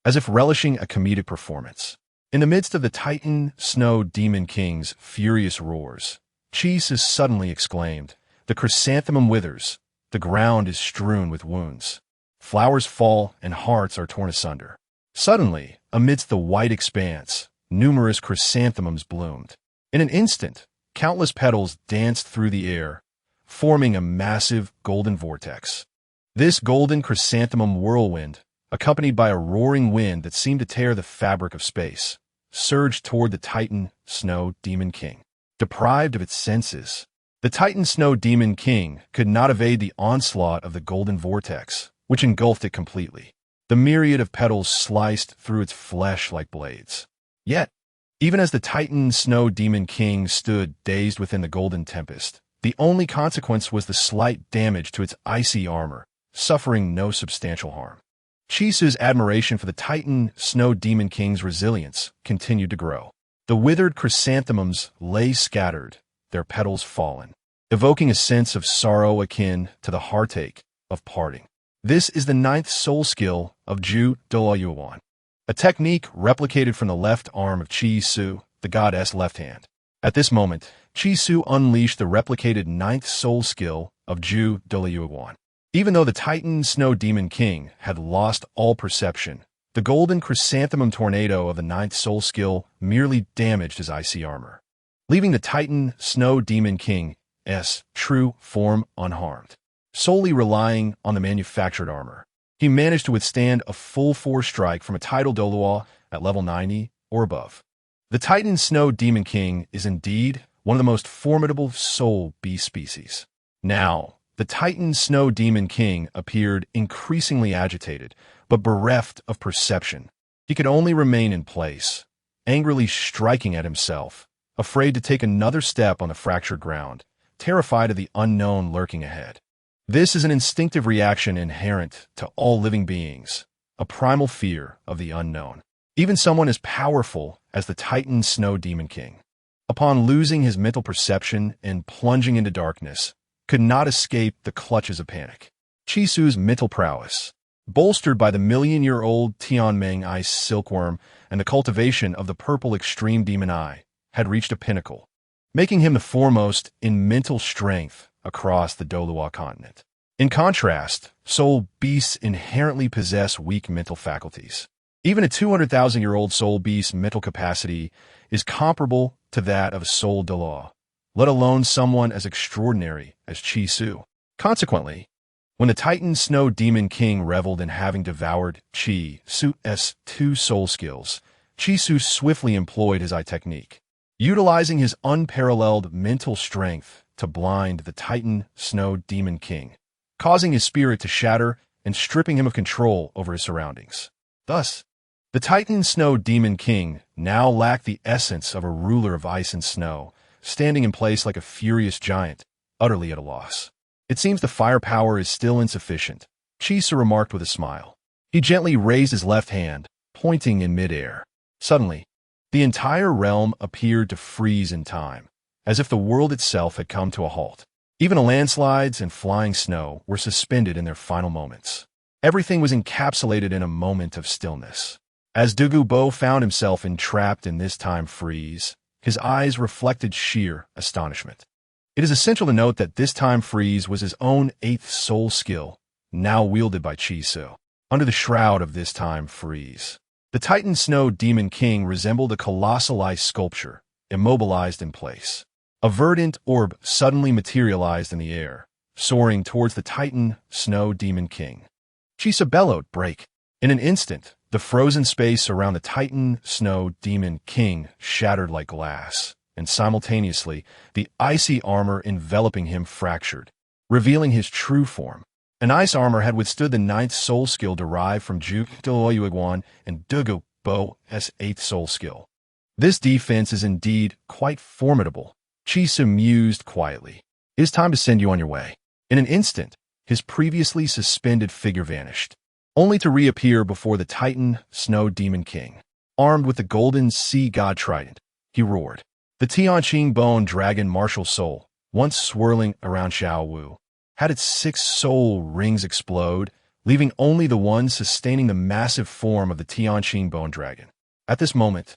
as if relishing a comedic performance. In the midst of the Titan Snow Demon King's furious roars, Chisu suddenly exclaimed, "The chrysanthemum withers, the ground is strewn with wounds. Flowers fall and hearts are torn asunder." Suddenly, amidst the white expanse, numerous chrysanthemums bloomed. In an instant, countless petals danced through the air, forming a massive golden vortex. This golden chrysanthemum whirlwind, accompanied by a roaring wind that seemed to tear the fabric of space, surged toward the Titan Snow Demon King. Deprived of its senses, the Titan Snow Demon King could not evade the onslaught of the golden vortex, which engulfed it completely. The myriad of petals sliced through its flesh like blades. Yet, Even as the Titan Snow Demon King stood dazed within the golden tempest, the only consequence was the slight damage to its icy armor, suffering no substantial harm. Chisu's admiration for the Titan Snow Demon King's resilience continued to grow. The withered chrysanthemums lay scattered, their petals fallen, evoking a sense of sorrow akin to the heartache of parting. This is the 9th soul skill of Douluo, a technique replicated from the left arm of Chisu, the goddess left hand. At this moment, Chisu unleashed the replicated 9th soul skill of Douluo. Even though the Titan Snow Demon King had lost all perception, the golden chrysanthemum tornado of the 9th soul skill merely damaged his icy armor, leaving the Titan Snow Demon King's true form unharmed. Solely relying on the manufactured armor, he managed to withstand a full force strike from a tidal Douluo at level 90 or above. The Titan Snow Demon King is indeed one of the most formidable soul beast species. Now, the Titan Snow Demon King appeared increasingly agitated, but bereft of perception. He could only remain in place, angrily striking at himself, afraid to take another step on the fractured ground, terrified of the unknown lurking ahead. This is an instinctive reaction inherent to all living beings, a primal fear of the unknown. Even someone as powerful as the Titan Snow Demon King, upon losing his mental perception and plunging into darkness, could not escape the clutches of panic. Chisu's mental prowess, bolstered by the million-year-old Tangmen ice silkworm and the cultivation of the purple extreme demon eye, had reached a pinnacle, making him the foremost in mental strength across the Douluo Continent. In contrast, soul beasts inherently possess weak mental faculties. Even a 200,000-year-old soul beast's mental capacity is comparable to that of a soul Douluo, let alone someone as extraordinary as Chisu. Consequently, when the Titan Snow Demon King reveled in having devoured Chisu's 2 soul skills, Chisu swiftly employed his eye technique, utilizing his unparalleled mental strength to blind the Titan Snow Demon King, causing his spirit to shatter and stripping him of control over his surroundings. Thus, the Titan Snow Demon King now lacked the essence of a ruler of ice and snow, standing in place like a furious giant, utterly at a loss. It seems the firepower is still insufficient, Chisu remarked with a smile. He gently raised his left hand, pointing in midair. Suddenly, the entire realm appeared to freeze in time, as if the world itself had come to a halt. Even the landslides and flying snow were suspended in their final moments. Everything was encapsulated in a moment of stillness. As Douluo found himself entrapped in this time freeze, his eyes reflected sheer astonishment. It is essential to note that this time freeze was his own 8th soul skill, now wielded by Chisu. Under the shroud of this time freeze, the Titan Snow Demon King resembled a colossal ice sculpture, immobilized in place. A verdant orb suddenly materialized in the air, soaring towards the Titan Snow Demon King. Chisu bellowed, "Break!" In an instant, the frozen space around the Titan Snow Demon King shattered like glass, and simultaneously, the icy armor enveloping him fractured, revealing his true form. An ice armor had withstood the 9th soul skill derived from Douluo and Douluo's 8th soul skill. This defense is indeed quite formidable, Chisu mused quietly. It is time to send you on your way. In an instant, his previously suspended figure vanished, only to reappear before the Titan Snow Demon King. Armed with the golden sea god trident, he roared. The Tianqing bone dragon martial soul, once swirling around Xiao Wu, had its 6 soul rings explode, leaving only the one sustaining the massive form of the Tianqing bone dragon. At this moment,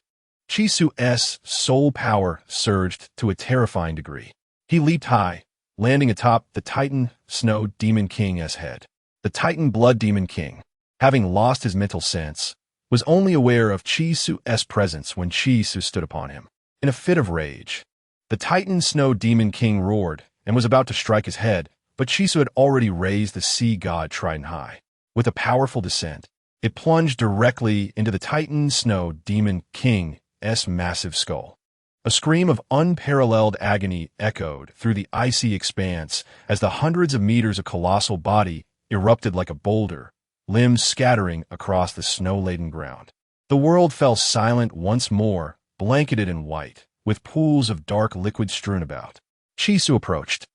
Chisu's soul power surged to a terrifying degree. He leaped high, landing atop the Titan Snow Demon King's head. The Titan Blood Demon King, having lost his mental sense, was only aware of Chisu's presence when Chisu stood upon him. In a fit of rage, the Titan Snow Demon King roared and was about to strike his head, but Chisu had already raised the sea god trident high. With a powerful descent, it plunged directly into the Titan Snow Demon King's massive skull. A scream of unparalleled agony echoed through the icy expanse as the hundreds of meters of colossal body erupted like a boulder, limbs scattering across the snow-laden ground. The world fell silent once more blanketed in white, with pools of dark liquid strewn about. Chisu approached,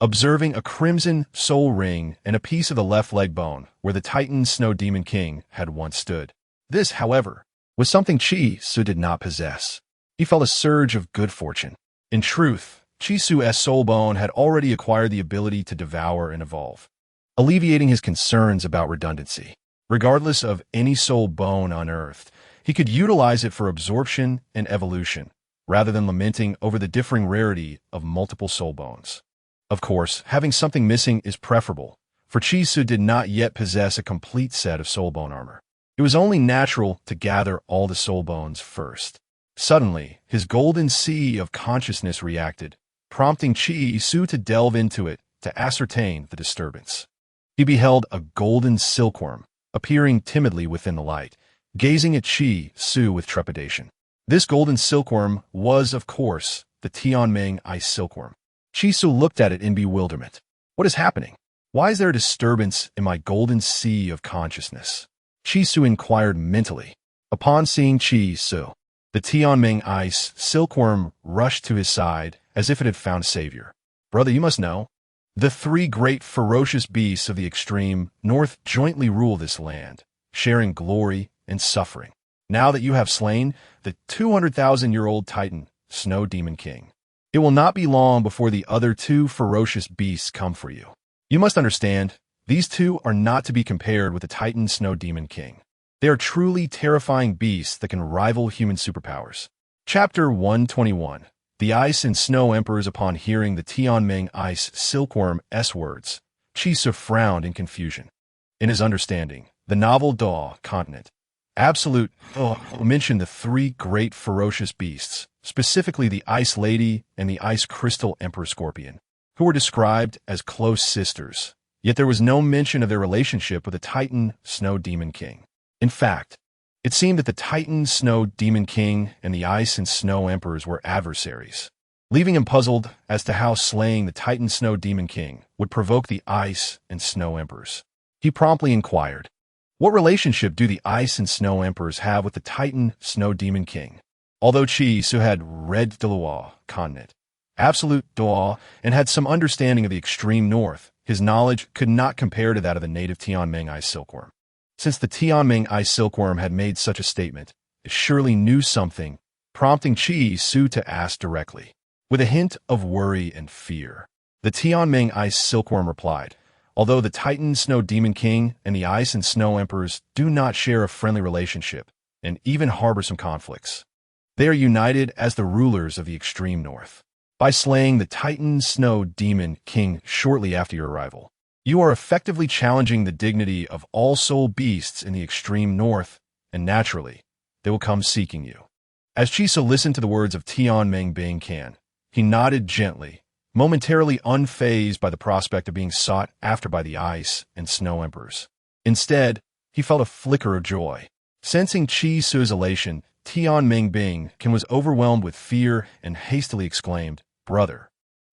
observing a crimson soul ring and a piece of the left leg bone where the Titan Snow Demon King had once stood. This, however, was something Chisu did not possess. He felt a surge of good fortune. In truth, Chisu's soul bone had already acquired the ability to devour and evolve, alleviating his concerns about redundancy. Regardless of any soul bone unearthed, he could utilize it for absorption and evolution, rather than lamenting over the differing rarity of multiple soul bones. Of course, having something missing is preferable, for Chisu did not yet possess a complete set of soul bone armor. It was only natural to gather all the soul bones first. Suddenly, his golden sea of consciousness reacted, prompting Chisu to delve into it to ascertain the disturbance. He beheld a golden silkworm, appearing timidly within the light, gazing at Chisu with trepidation. This golden silkworm was, of course, the Tangmen ice silkworm. Chisu looked at it in bewilderment. What is happening? Why is there a disturbance in my golden sea of consciousness? Chisu inquired mentally. Upon seeing Chisu, the Tangmen ice silkworm rushed to his side as if it had found a savior. Brother, you must know, the three great ferocious beasts of the extreme north jointly rule this land, sharing glory and suffering. Now that you have slain the 200,000-year-old Titan, Snow Demon King, it will not be long before the other two ferocious beasts come for you. You must understand, these two are not to be compared with the Titan Snow Demon King. They are truly terrifying beasts that can rival human superpowers. Chapter 121. The Ice and Snow Emperors. Upon hearing the Tangmen ice silkworm's words, Chisu frowned in confusion. In his understanding, the novel Douluo Continent mentioned the three great ferocious beasts, specifically the Ice Lady and the Ice Crystal Emperor Scorpion, who were described as close sisters, yet there was no mention of their relationship with the Titan Snow Demon King. In fact, it seemed that the Titan Snow Demon King and the Ice and Snow Emperors were adversaries, leaving him puzzled as to how slaying the Titan Snow Demon King would provoke the Ice and Snow Emperors. He promptly inquired, what relationship do the Ice and Snow Emperors have with the Titan Snow Demon King? Although Chisu had read Douluo Continent, absolute Douluo, and had some understanding of the extreme north, his knowledge could not compare to that of the native Tangmen ice silkworm. Since the Tangmen ice silkworm had made such a statement, it surely knew something, prompting Chisu to ask directly. With a hint of worry and fear, the Tangmen ice silkworm replied, although the Titan Snow Demon King and the Ice and Snow Emperors do not share a friendly relationship and even harbor some conflicts, they are united as the rulers of the extreme north. By slaying the Titan Snow Demon King shortly after your arrival, you are effectively challenging the dignity of all soul beasts in the extreme north, and naturally, they will come seeking you. As Chisu listened to the words of Tangmen Kan, he nodded gently, momentarily unfazed by the prospect of being sought after by the Ice and Snow Emperors. Instead, he felt a flicker of joy. Sensing Chisu's elation, Tangmen Kan was overwhelmed with fear and hastily exclaimed, Brother,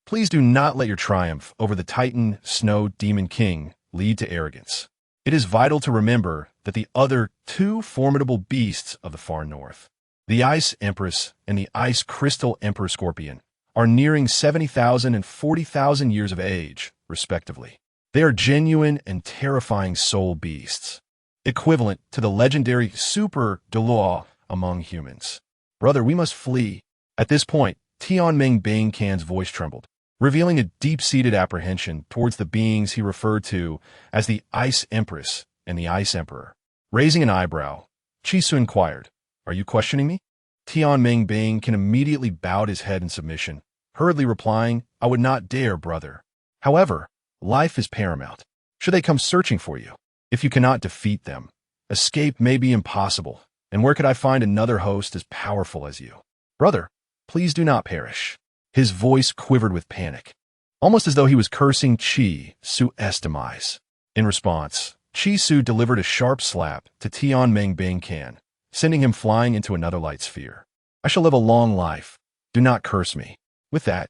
please do not let your triumph over the Titan Snow Demon King lead to arrogance. It is vital to remember that the other two formidable beasts of the far north, the Ice Empress and the Ice Crystal Emperor Scorpion, are nearing 70,000 and 40,000 years of age, respectively. They are genuine and terrifying soul beasts, equivalent to the legendary Super Douluo among humans. Brother, we must flee. At this point, Tangmen Kan's voice trembled, revealing a deep-seated apprehension towards the beings he referred to as the Ice Empress and the Ice Emperor. Raising an eyebrow, Chisu inquired, Are you questioning me? Tangmen Kan immediately bowed his head in submission, hurriedly replying, I would not dare, brother. However, life is paramount. Should they come searching for you, if you cannot defeat them, escape may be impossible, and where could I find another host as powerful as you? Brother, please do not perish. His voice quivered with panic, almost as though he was cursing Chisu's demise. In response, Chisu delivered a sharp slap to Tangmen Kan, sending him flying into another light sphere. I shall live a long life. Do not curse me. With that,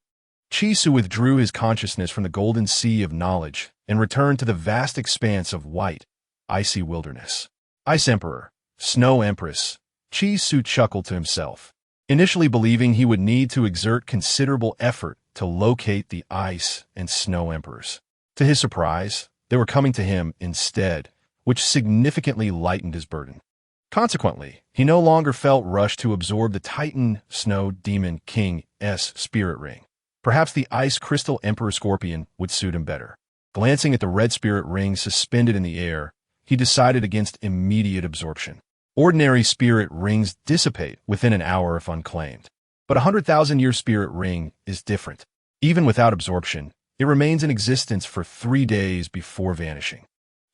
Chisu withdrew his consciousness from the golden sea of knowledge and returned to the vast expanse of white, icy wilderness. Ice Emperor, Snow Empress, Chisu chuckled to himself. initially believing he would need to exert considerable effort to locate the ice and snow emperors. To his surprise, they were coming to him instead, which significantly lightened his burden. Consequently, he no longer felt rushed to absorb the Titan Snow Demon King's spirit ring. Perhaps the Ice Crystal Emperor Scorpion would suit him better. Glancing at the red spirit ring suspended in the air, he decided against immediate absorption. Ordinary spirit rings dissipate within an hour if unclaimed. But a 100,000-year spirit ring is different. Even without absorption, it remains in existence for 3 days before vanishing.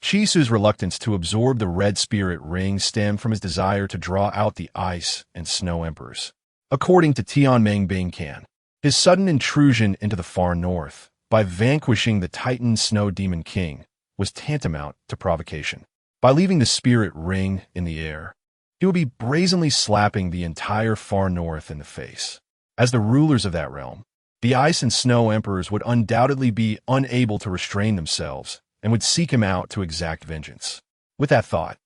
Chisu's reluctance to absorb the red spirit ring stemmed from his desire to draw out the ice and snow emperors. According to Tianmeng Bingcan, his sudden intrusion into the far north, by vanquishing the Titan Snow Demon King, was tantamount to provocation. By leaving the spirit ring in the air, he would be brazenly slapping the entire far north in the face. As the rulers of that realm, the ice and snow emperors would undoubtedly be unable to restrain themselves and would seek him out to exact vengeance. With that thought,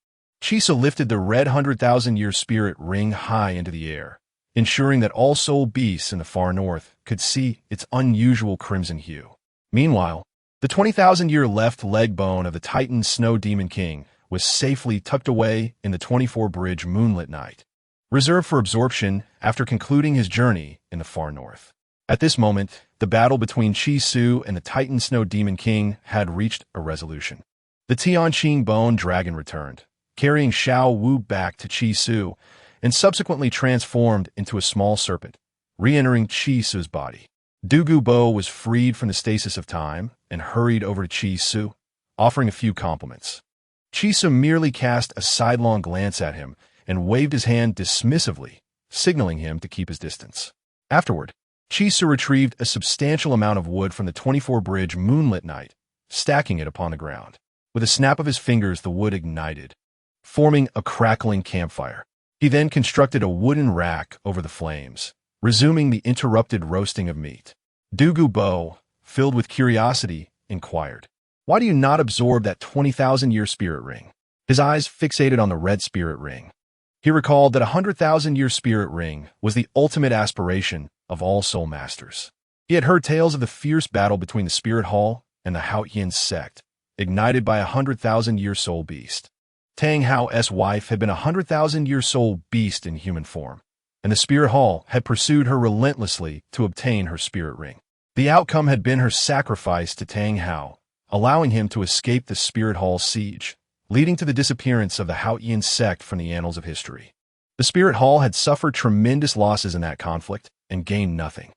Chisu lifted the red 100,000-year spirit ring high into the air, ensuring that all soul beasts in the far north could see its unusual crimson hue. Meanwhile, the 20,000-year left leg bone of the Titan Snow Demon King was safely tucked away in the 24-bridge moonlit night, reserved for absorption after concluding his journey in the far north. At this moment, the battle between Chisu and the Titan Snow Demon King had reached a resolution. The Tianqing Bone Dragon returned, carrying Xiao Wu back to Chisu, and subsequently transformed into a small serpent, re-entering Chisu's body. Douluo Bo was freed from the stasis of time and hurried over to Chisu, offering a few compliments. Chisu merely cast a sidelong glance at him and waved his hand dismissively, signaling him to keep his distance. Afterward, Chisu retrieved a substantial amount of wood from the 24-bridge moonlit night, stacking it upon the ground. With a snap of his fingers, the wood ignited, forming a crackling campfire. He then constructed a wooden rack over the flames, resuming the interrupted roasting of meat. Douluo Bo, filled with curiosity, inquired, "Why do you not absorb that 20,000-year spirit ring?" His eyes fixated on the red spirit ring. He recalled that a 100,000-year spirit ring was the ultimate aspiration of all soul masters. He had heard tales of the fierce battle between the Spirit Hall and the Haotian sect, ignited by a 100,000-year soul beast. Tang Hao's wife had been a 100,000-year soul beast in human form, and the Spirit Hall had pursued her relentlessly to obtain her spirit ring. The outcome had been her sacrifice to Tang Hao, allowing him to escape the Spirit Hall siege, leading to the disappearance of the Haotian sect from the annals of history. The Spirit Hall had suffered tremendous losses in that conflict and gained nothing.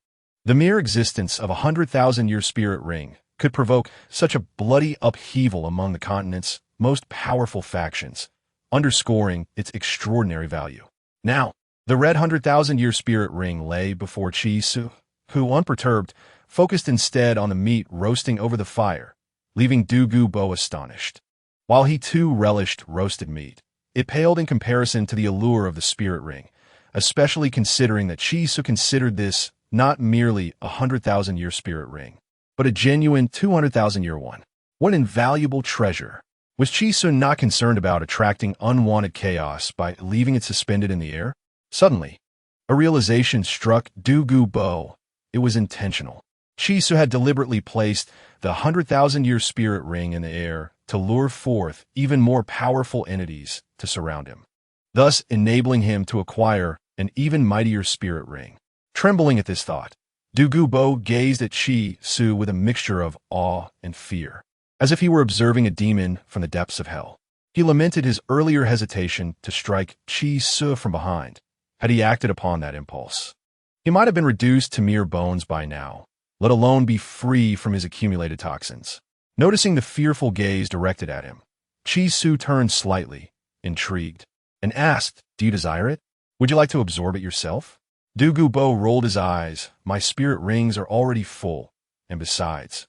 The mere existence of a 100,000-year spirit ring could provoke such a bloody upheaval among the continent's most powerful factions, underscoring its extraordinary value. Now, the red 100,000-year spirit ring lay before Chisu, who, unperturbed, focused instead on the meat roasting over the fire, leaving Douluo Bo astonished. While he too relished roasted meat, it paled in comparison to the allure of the spirit ring, especially considering that Chisu considered this not merely a 100,000-year spirit ring, but a genuine 200,000-year one. What invaluable treasure! Was Chisu not concerned about attracting unwanted chaos by leaving it suspended in the air? Suddenly, a realization struck Douluo Bo. It was intentional. Chisu had deliberately placed the 100,000-year spirit ring in the air to lure forth even more powerful entities to surround him, thus enabling him to acquire an even mightier spirit ring. Trembling at this thought, Douluo Bo gazed at Chisu with a mixture of awe and fear, as if he were observing a demon from the depths of hell. He lamented his earlier hesitation to strike Chisu from behind. Had he acted upon that impulse, he might have been reduced to mere bones by now, let alone be free from his accumulated toxins. Noticing the fearful gaze directed at him, Chisu turned slightly, intrigued, and asked, "Do you desire it? Would you like to absorb it yourself?" Douluo Bo rolled his eyes. "My spirit rings are already full, and besides,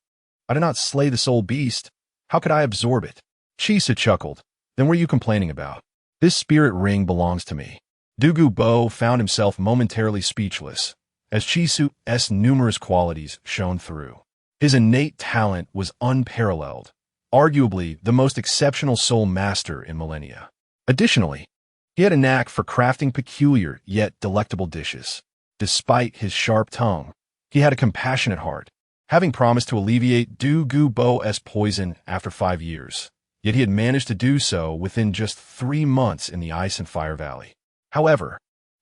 I did not slay the soul beast. How could I absorb it?" Chisu chuckled. "Then what are you complaining about? This spirit ring belongs to me." Douluo Bo found himself momentarily speechless, as Chisu's numerous qualities shone through. His innate talent was unparalleled, arguably the most exceptional soul master in millennia. Additionally, He had a knack for crafting peculiar yet delectable dishes. Despite his sharp tongue, he had a compassionate heart, having promised to alleviate Douluo's poison after 5 years. Yet he had managed to do so within just 3 months in the Ice and Fire Valley. However,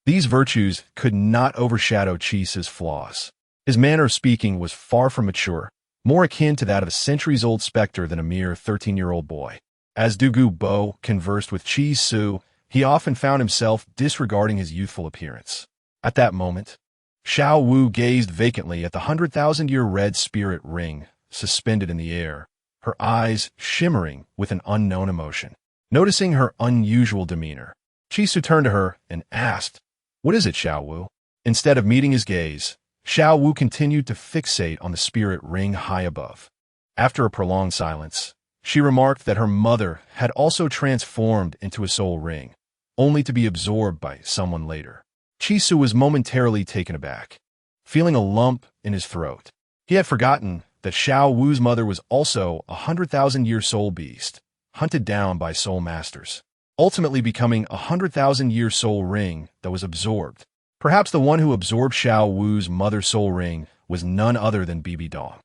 these virtues could not overshadow Chisa's flaws. His manner of speaking was far from mature, more akin to that of a centuries-old specter than a mere 13-year-old boy. As Douluo conversed with Chisu, he often found himself disregarding his youthful appearance. At that moment, Xiao Wu gazed vacantly at the 100,000-year red spirit ring suspended in the air, her eyes shimmering with an unknown emotion. Noticing her unusual demeanor, Chisu turned to her and asked, "What is it, Xiao Wu?" Instead of meeting his gaze, Xiao Wu continued to fixate on the spirit ring high above. After a prolonged silence, she remarked that her mother had also transformed into a soul ring, only to be absorbed by someone later. Chisu was momentarily taken aback, feeling a lump in his throat. He had forgotten that Xiao Wu's mother was also a 100,000-year soul beast, hunted down by soul masters, ultimately becoming a 100,000-year soul ring that was absorbed. Perhaps the one who absorbed Xiao Wu's mother's soul ring was none other than Bibi Dong,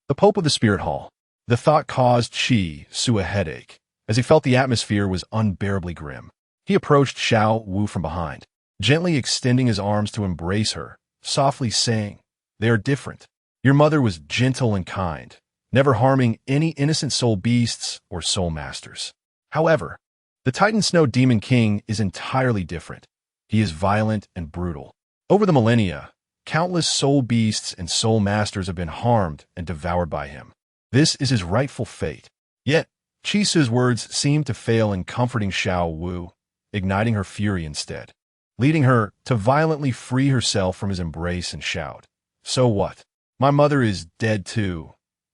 the Pope of the Spirit Hall. The thought caused Chisu a headache, as he felt the atmosphere was unbearably grim. He approached Xiao Wu from behind, gently extending his arms to embrace her, softly saying, "They are different. Your mother was gentle and kind, never harming any innocent soul beasts or soul masters. However, the Titan Snow Demon King is entirely different. He is violent and brutal. Over the millennia, countless soul beasts and soul masters have been harmed and devoured by him. This is his rightful fate." Yet, Chisu's words seemed to fail in comforting Xiao Wu, igniting her fury instead, leading her to violently free herself from his embrace and shout, "So what? My mother is dead too,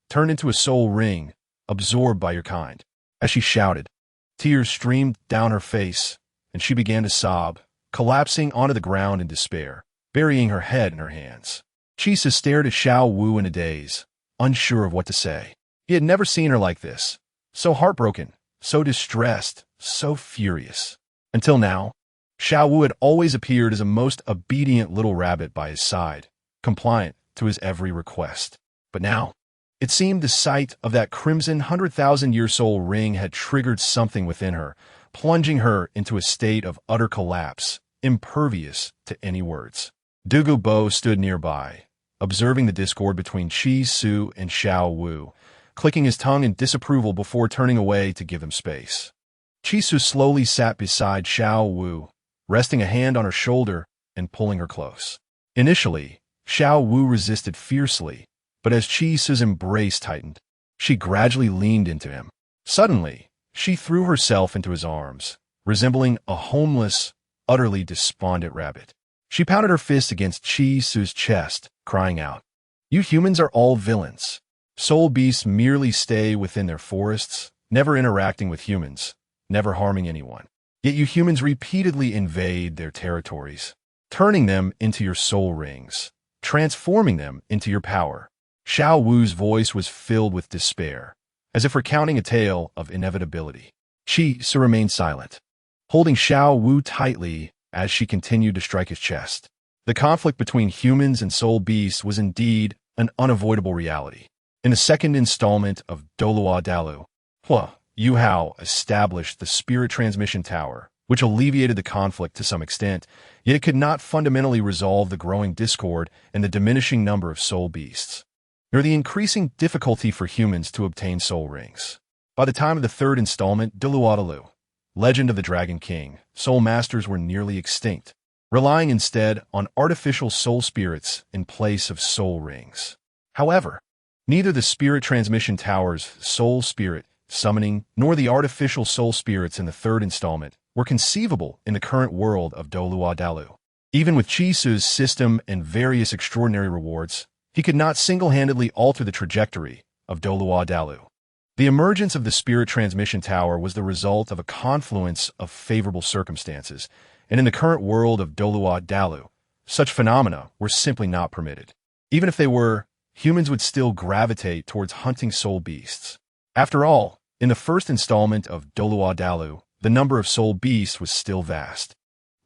turned into a soul ring, absorbed by your kind." As she shouted, tears streamed down her face, and she began to sob, collapsing onto the ground in despair, burying her head in her hands. Chisa stared at Xiao Wu in a daze, unsure of what to say. He had never seen her like this, so heartbroken, so distressed, so furious. Until now, Xiao Wu had always appeared as a most obedient little rabbit by his side, compliant to his every request. But now, it seemed the sight of that crimson 100,000-year soul ring had triggered something within her, plunging her into a state of utter collapse, impervious to any words. Douluo stood nearby, observing the discord between Chisu and Xiao Wu, clicking his tongue in disapproval before turning away to give them space. Chisu slowly sat beside Xiao Wu, resting a hand on her shoulder and pulling her close. Initially, Xiao Wu resisted fiercely, but as Chisu's embrace tightened, she gradually leaned into him. Suddenly, she threw herself into his arms, resembling a homeless, utterly despondent rabbit. She pounded her fist against Chisu's chest, crying out, "You humans are all villains. Soul beasts merely stay within their forests, never interacting with humans, never harming anyone. Yet you humans repeatedly invade their territories, turning them into your soul rings, transforming them into your power." Xiao Wu's voice was filled with despair, as if recounting a tale of inevitability. Chisu remained silent, holding Xiao Wu tightly as she continued to strike his chest. The conflict between humans and soul beasts was indeed an unavoidable reality. In the second installment of Douluo, Yu Hao established the Spirit Transmission Tower, which alleviated the conflict to some extent, yet it could not fundamentally resolve the growing discord and the diminishing number of soul beasts, nor the increasing difficulty for humans to obtain soul rings. By the time of the third installment, Douluo, Legend of the Dragon King, soul masters were nearly extinct, relying instead on artificial soul spirits in place of soul rings. However, neither the Spirit Transmission Tower's soul spirit summoning nor the artificial soul spirits in the third installment were conceivable in the current world of Douluo. Even with Chisu's system and various extraordinary rewards, he could not single-handedly alter the trajectory of Douluo. The emergence of the Spirit Transmission Tower was the result of a confluence of favorable circumstances, and in the current world of Douluo, such phenomena were simply not permitted. Even if they were, humans would still gravitate towards hunting soul beasts. After all, in the first installment of Douluo, the number of soul beasts was still vast,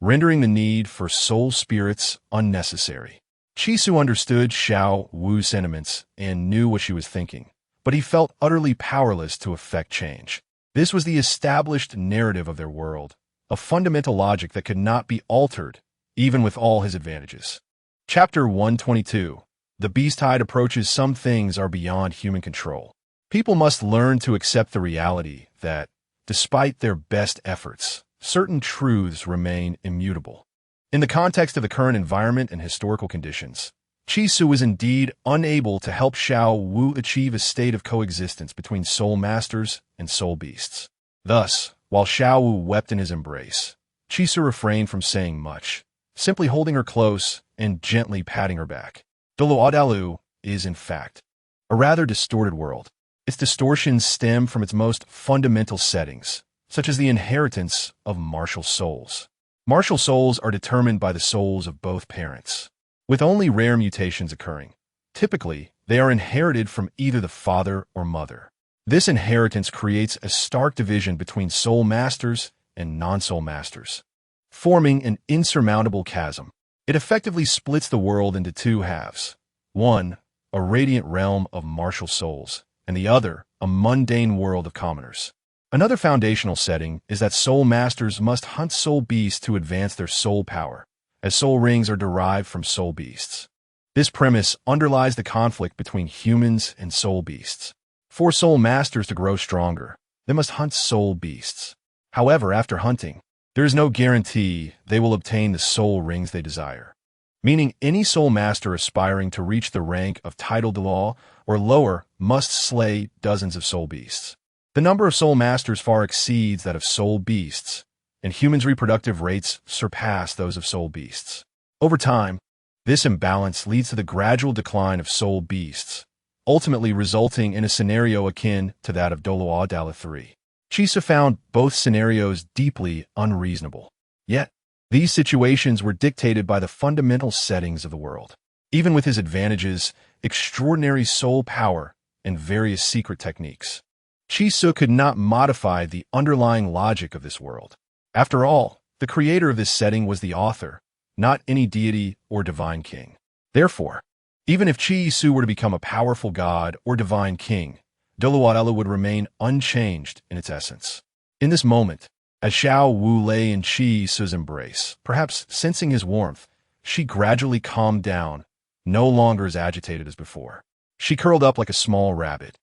rendering the need for soul spirits unnecessary. Chisu understood Xiao Wu's sentiments and knew what she was thinking, but he felt utterly powerless to effect change. This was the established narrative of their world, a fundamental logic that could not be altered, even with all his advantages. Chapter 122. The beast tide approaches. Some things are beyond human control. People must learn to accept the reality that, despite their best efforts, certain truths remain immutable. In the context of the current environment and historical conditions, Chisu was indeed unable to help Xiao Wu achieve a state of coexistence between soul masters and soul beasts. Thus, while Xiao Wu wept in his embrace, Chisu refrained from saying much, simply holding her close and gently patting her back. Douluo is, in fact, a rather distorted world. Its distortions stem from its most fundamental settings, such as the inheritance of martial souls. Martial souls are determined by the souls of both parents, with only rare mutations occurring. Typically, they are inherited from either the father or mother. This inheritance creates a stark division between soul masters and non-soul masters, forming an insurmountable chasm. It effectively splits the world into two halves. One, a radiant realm of martial souls, and the other, a mundane world of commoners. Another foundational setting is that soul masters must hunt soul beasts to advance their soul power, as soul rings are derived from soul beasts. This premise underlies the conflict between humans and soul beasts. For soul masters to grow stronger, they must hunt soul beasts. However, after hunting, there is no guarantee they will obtain the soul rings they desire, meaning any soul master aspiring to reach the rank of title Douluo or lower must slay dozens of soul beasts. The number of soul masters far exceeds that of soul beasts, and humans' reproductive rates surpass those of soul beasts. Over time, this imbalance leads to the gradual decline of soul beasts, ultimately resulting in a scenario akin to that of Douluo 3. Chisu found both scenarios deeply unreasonable. Yet, these situations were dictated by the fundamental settings of the world. Even with his advantages, extraordinary soul power, and various secret techniques, Chisu could not modify the underlying logic of this world. After all, the creator of this setting was the author, not any deity or divine king. Therefore, even if Chisu were to become a powerful god or divine king, Douluo would remain unchanged in its essence. In this moment, as Xiao Wu lay in Chisu's embrace, perhaps sensing his warmth, she gradually calmed down, no longer as agitated as before. She curled up like a small rabbit,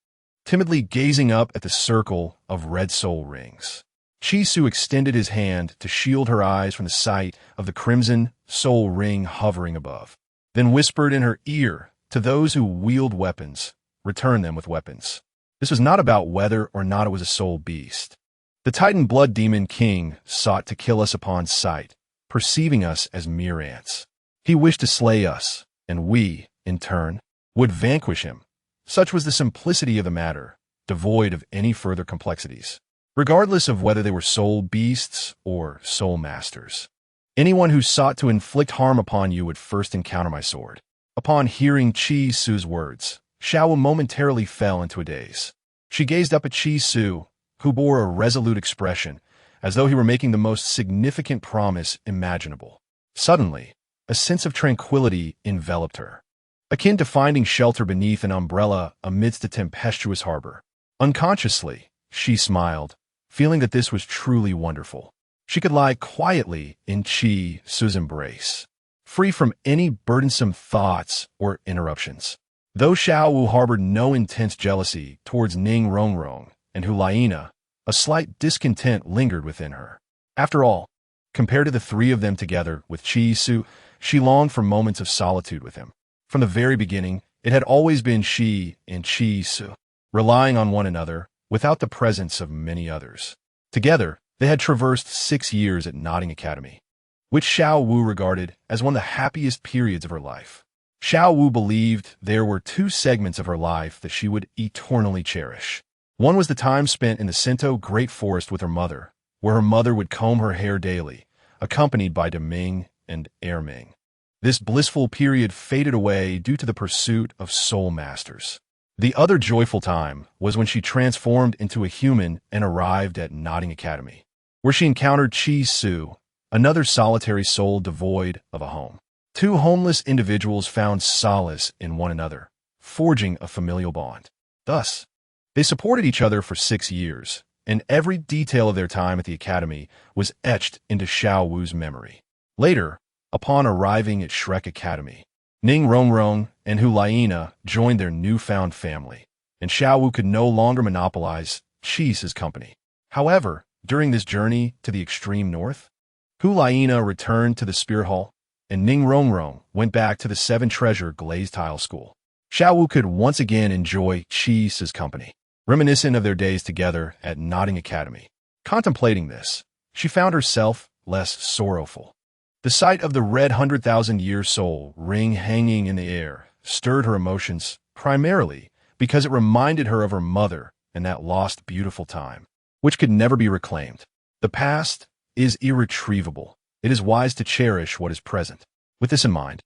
timidly gazing up at the circle of red soul rings. Chisu extended his hand to shield her eyes from the sight of the crimson soul ring hovering above, then whispered in her ear, "To those who wield weapons, return them with weapons." This was not about whether or not it was a soul beast. The Titan Blood Demon King sought to kill us upon sight, perceiving us as mere ants. He wished to slay us, and we, in turn, would vanquish him. Such was the simplicity of the matter, devoid of any further complexities. Regardless of whether they were soul beasts or soul masters, anyone who sought to inflict harm upon you would first encounter my sword. Upon hearing Chisu's words, Xiao momentarily fell into a daze. She gazed up at Chisu, who bore a resolute expression, as though he were making the most significant promise imaginable. Suddenly, a sense of tranquility enveloped her, akin to finding shelter beneath an umbrella amidst a tempestuous harbor. Unconsciously, she smiled, feeling that this was truly wonderful. She could lie quietly in Chisu's embrace, free from any burdensome thoughts or interruptions. Though Xiao Wu harbored no intense jealousy towards Ning Rongrong and Hulaina, a slight discontent lingered within her. After all, compared to the three of them together with Chisu, she longed for moments of solitude with him. From the very beginning, it had always been she and Chisu, relying on one another without the presence of many others. Together, they had traversed 6 years at Notting Academy, which Xiao Wu regarded as one of the happiest periods of her life. Xiao Wu believed there were 2 segments of her life that she would eternally cherish. One was the time spent in the Sento Great Forest with her mother, where her mother would comb her hair daily, accompanied by Deming and Erming. This blissful period faded away due to the pursuit of soul masters. The other joyful time was when she transformed into a human and arrived at Notting Academy, where she encountered Chi Su, another solitary soul devoid of a home. Two homeless individuals found solace in one another, forging a familial bond. Thus, they supported each other for 6 years, and every detail of their time at the academy was etched into Xiao Wu's memory. Later, upon arriving at Shrek Academy, Ning Rongrong and Hu Laina joined their newfound family, and Xiao Wu could no longer monopolize Chi's company. However, during this journey to the extreme north, Hu Laina returned to the Spirit Hall, and Ning Rongrong went back to the Seven Treasure Glazed Tile School. Xiao Wu could once again enjoy Chi's company, reminiscent of their days together at Nodding Academy. Contemplating this, she found herself less sorrowful. The sight of the red 100,000-year soul ring hanging in the air stirred her emotions, primarily because it reminded her of her mother and that lost beautiful time, which could never be reclaimed. The past is irretrievable. It is wise to cherish what is present. With this in mind,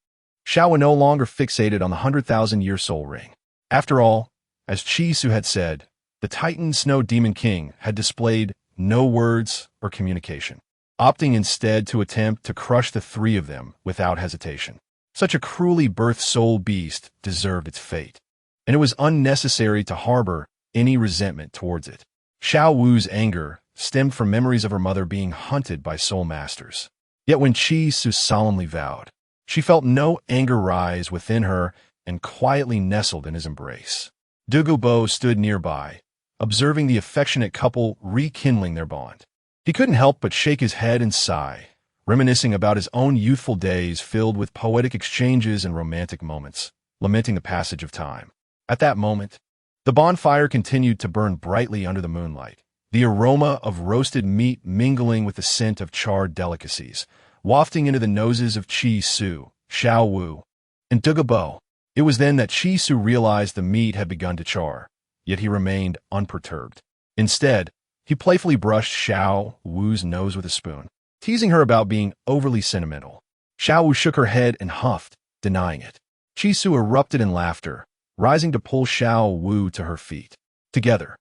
Xiao was no longer fixated on the 100,000-year soul ring. After all, as Chi Su had said, the Titan Snow Demon King had displayed no words or communication, opting instead to attempt to crush the three of them without hesitation. Such a cruelly birthed soul beast deserved its fate, and it was unnecessary to harbor any resentment towards it. Xiao Wu's anger stemmed from memories of her mother being hunted by soul masters. Yet when Chi Su solemnly vowed, she felt no anger rise within her and quietly nestled in his embrace. Douluo stood nearby, observing the affectionate couple rekindling their bond. He couldn't help but shake his head and sigh, reminiscing about his own youthful days filled with poetic exchanges and romantic moments, lamenting the passage of time. At that moment, the bonfire continued to burn brightly under the moonlight, the aroma of roasted meat mingling with the scent of charred delicacies, wafting into the noses of Chi Su, Xiao Wu, and Douluo. It was then that Chi Su realized the meat had begun to char, yet he remained unperturbed. Instead, he playfully brushed Xiao Wu's nose with a spoon, teasing her about being overly sentimental. Xiao Wu shook her head and huffed, denying it. Chi Su erupted in laughter, rising to pull Xiao Wu to her feet. Together,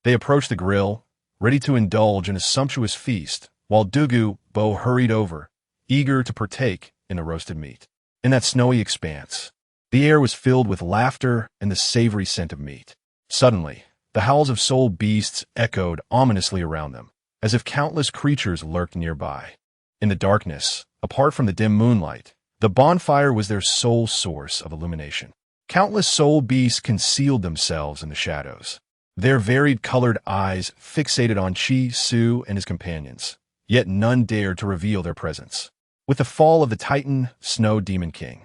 they approached the grill, ready to indulge in a sumptuous feast, while Douluo hurried over, eager to partake in the roasted meat. In that snowy expanse, the air was filled with laughter and the savory scent of meat. Suddenly, the howls of soul beasts echoed ominously around them, as if countless creatures lurked nearby. In the darkness, apart from the dim moonlight, the bonfire was their sole source of illumination. Countless soul beasts concealed themselves in the shadows, their varied-colored eyes fixated on Chi Su and his companions, yet none dared to reveal their presence. With the fall of the Titan Snow Demon King,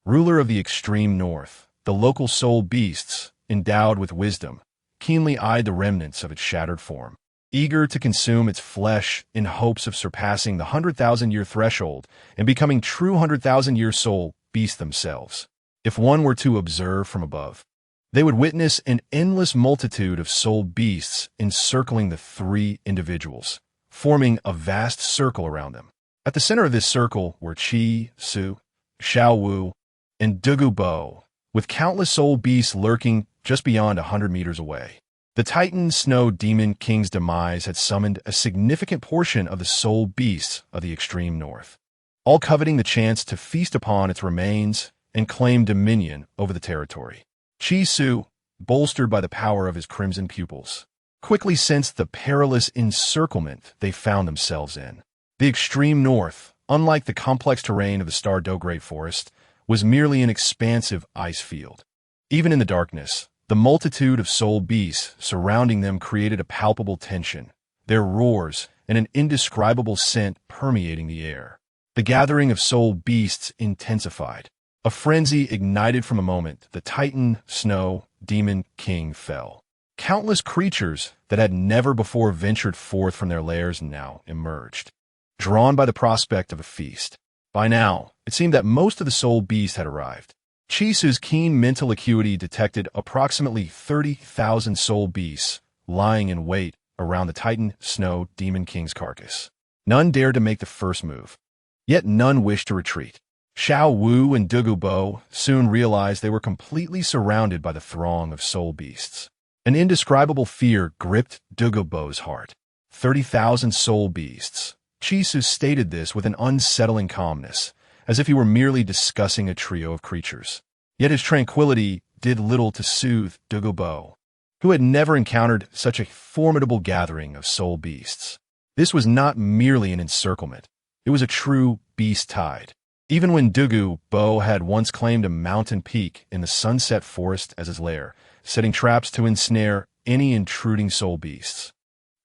ruler of the extreme north, the local soul beasts, endowed with wisdom, keenly eyed the remnants of its shattered form, eager to consume its flesh in hopes of surpassing the 100,000-year threshold and becoming true 100,000-year soul beasts themselves. If one were to observe from above, they would witness an endless multitude of soul beasts encircling the three individuals, forming a vast circle around them. At the center of this circle were Chi Su, Xiao Wu, and Douluo, with countless soul beasts lurking just beyond 100 meters away. The Titan Snow Demon King's demise had summoned a significant portion of the soul beasts of the extreme north, all coveting the chance to feast upon its remains and claim dominion over the territory. Chi Su, bolstered by the power of his crimson pupils, quickly sensed the perilous encirclement they found themselves in. The extreme north, unlike the complex terrain of the Star-Do Great Forest, was merely an expansive ice field. Even in the darkness, the multitude of soul beasts surrounding them created a palpable tension, their roars and an indescribable scent permeating the air. The gathering of soul beasts intensified. A frenzy ignited from a moment the Titan Snow Demon King fell. Countless creatures that had never before ventured forth from their lairs now emerged, drawn by the prospect of a feast. By now, it seemed that most of the soul beasts had arrived. Chi Su's keen mental acuity detected approximately 30,000 soul beasts lying in wait around the Titan Snow Demon King's carcass. None dared to make the first move, yet none wished to retreat. Xiao Wu and Douluo soon realized they were completely surrounded by the throng of soul beasts. An indescribable fear gripped Douluo's heart. 30,000 soul beasts. Chisu stated this with an unsettling calmness, as if he were merely discussing a trio of creatures. Yet his tranquility did little to soothe Douluo, who had never encountered such a formidable gathering of soul beasts. This was not merely an encirclement. It was a true beast tide. Even when Douluo had once claimed a mountain peak in the sunset forest as his lair, setting traps to ensnare any intruding soul beasts,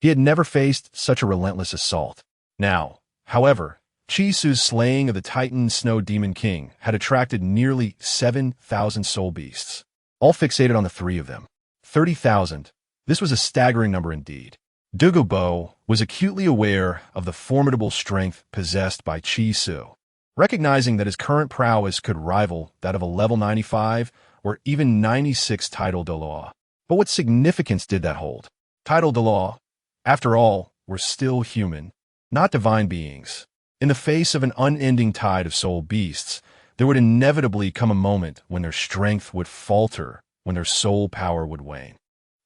he had never faced such a relentless assault. Now, however, Chisu's slaying of the Titan Snow Demon King had attracted nearly 7,000 soul beasts, all fixated on the three of them. 30,000. This was a staggering number indeed. Douluo was acutely aware of the formidable strength possessed by Chisu, recognizing that his current prowess could rival that of a level 95 or even 96 title Douluo. But what significance did that hold? Title Douluo, after all, were still human, not divine beings. In the face of an unending tide of soul beasts, there would inevitably come a moment when their strength would falter, when their soul power would wane.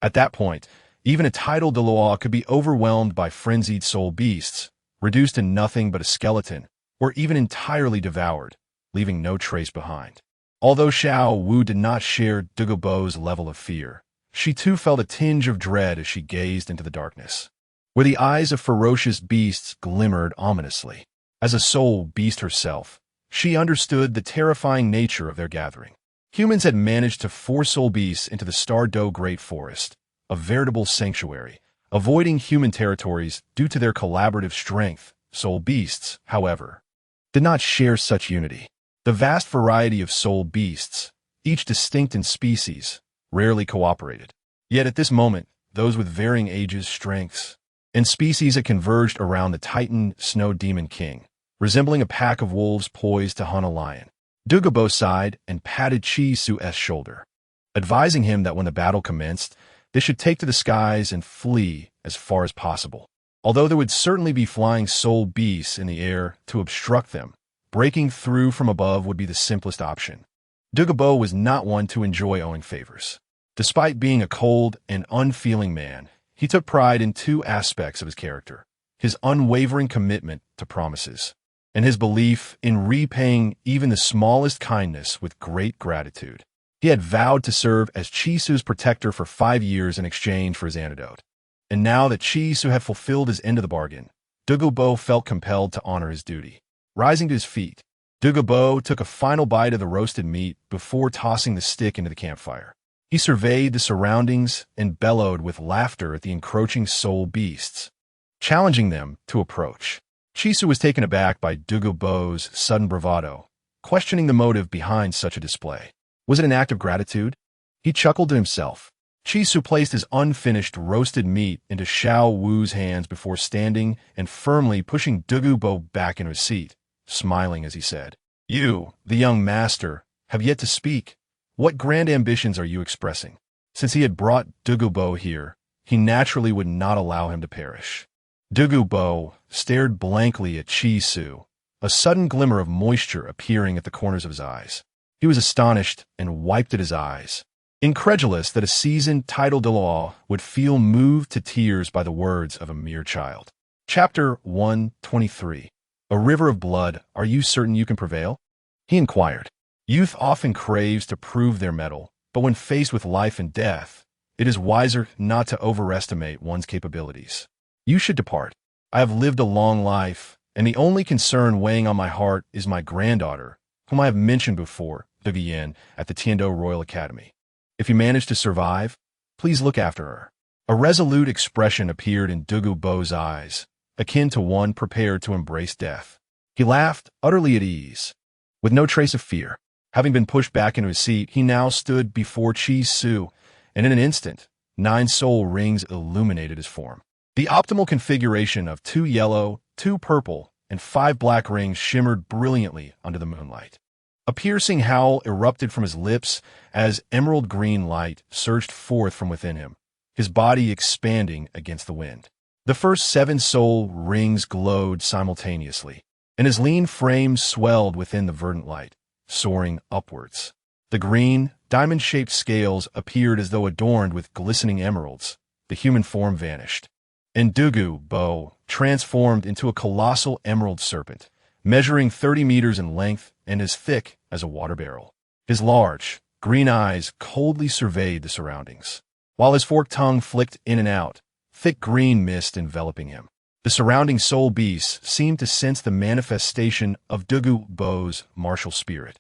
At that point, even a title Douluo could be overwhelmed by frenzied soul beasts, reduced to nothing but a skeleton, or even entirely devoured, leaving no trace behind. Although Xiao Wu did not share Douluo's level of fear, she too felt a tinge of dread as she gazed into the darkness, where the eyes of ferocious beasts glimmered ominously. As a soul beast herself, she understood the terrifying nature of their gathering. Humans had managed to force soul beasts into the Stardow Great Forest, a veritable sanctuary, avoiding human territories due to their collaborative strength. Soul beasts, however, did not share such unity. The vast variety of soul beasts, each distinct in species, rarely cooperated. Yet at this moment, those with varying ages, strengths, and species had converged around the Titan Snow Demon King, resembling a pack of wolves poised to hunt a lion. Douluo sighed and patted Chisu's shoulder, advising him that when the battle commenced, they should take to the skies and flee as far as possible. Although there would certainly be flying soul beasts in the air to obstruct them, breaking through from above would be the simplest option. Douluo was not one to enjoy owing favors. Despite being a cold and unfeeling man, he took pride in two aspects of his character: his unwavering commitment to promises, and his belief in repaying even the smallest kindness with great gratitude. He had vowed to serve as Chisu's protector for 5 years in exchange for his antidote. And now that Chisu had fulfilled his end of the bargain, Douluo felt compelled to honor his duty. Rising to his feet, Douluo took a final bite of the roasted meat before tossing the stick into the campfire. He surveyed the surroundings and bellowed with laughter at the encroaching soul beasts, challenging them to approach. Chisu was taken aback by Douluo's sudden bravado, questioning the motive behind such a display. Was it an act of gratitude? He chuckled to himself. Chisu placed his unfinished roasted meat into Xiao Wu's hands before standing and firmly pushing Douluo back into his seat, smiling as he said, "You, the young master, have yet to speak. What grand ambitions are you expressing?" Since he had brought Douluo here, he naturally would not allow him to perish. Douluo stared blankly at Chisu, a sudden glimmer of moisture appearing at the corners of his eyes. He was astonished and wiped at his eyes, incredulous that a seasoned title Douluo would feel moved to tears by the words of a mere child. Chapter 123. A river of blood, are you certain you can prevail? He inquired. Youth often craves to prove their mettle, but when faced with life and death, it is wiser not to overestimate one's capabilities. You should depart. I have lived a long life, and the only concern weighing on my heart is my granddaughter, whom I have mentioned before, Vivienne, at the Tiando Royal Academy. If you manage to survive, please look after her. A resolute expression appeared in Douluo's eyes, akin to one prepared to embrace death. He laughed, utterly at ease, with no trace of fear. Having been pushed back into his seat, he now stood before Chisu, and in an instant, 9 soul rings illuminated his form. The optimal configuration of 2 yellow, 2 purple, and 5 black rings shimmered brilliantly under the moonlight. A piercing howl erupted from his lips as emerald green light surged forth from within him, his body expanding against the wind. The first 7 soul rings glowed simultaneously, and his lean frame swelled within the verdant light, soaring upwards. The green, diamond-shaped scales appeared as though adorned with glistening emeralds. The human form vanished, and Douluo transformed into a colossal emerald serpent, measuring 30 meters in length and as thick as a water barrel. His large, green eyes coldly surveyed the surroundings, while his forked tongue flicked in and out, thick green mist enveloping him. The surrounding soul beasts seemed to sense the manifestation of Douluo's martial spirit,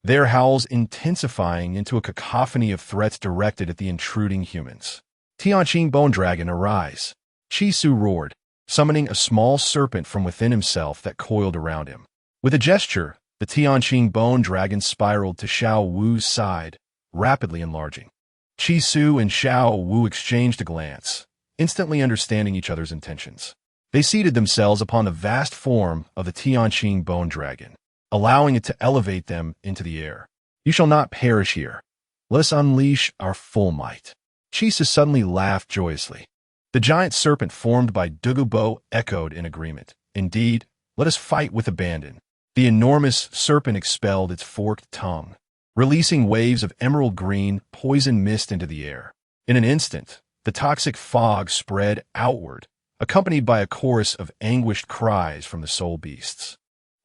their howls intensifying into a cacophony of threats directed at the intruding humans. "Tianqing Bone Dragon, arise!" Chi Su roared, summoning a small serpent from within himself that coiled around him. With a gesture, the Tianqing Bone Dragon spiraled to Xiao Wu's side, rapidly enlarging. Chi Su and Xiao Wu exchanged a glance, instantly understanding each other's intentions. They seated themselves upon the vast form of the Tianqing Bone Dragon, allowing it to elevate them into the air. "You shall not perish here. Let us unleash our full might." Chi Su suddenly laughed joyously. The giant serpent formed by Douluo echoed in agreement. "Indeed, let us fight with abandon." The enormous serpent expelled its forked tongue, releasing waves of emerald green poison mist into the air. In an instant, the toxic fog spread outward, accompanied by a chorus of anguished cries from the soul beasts.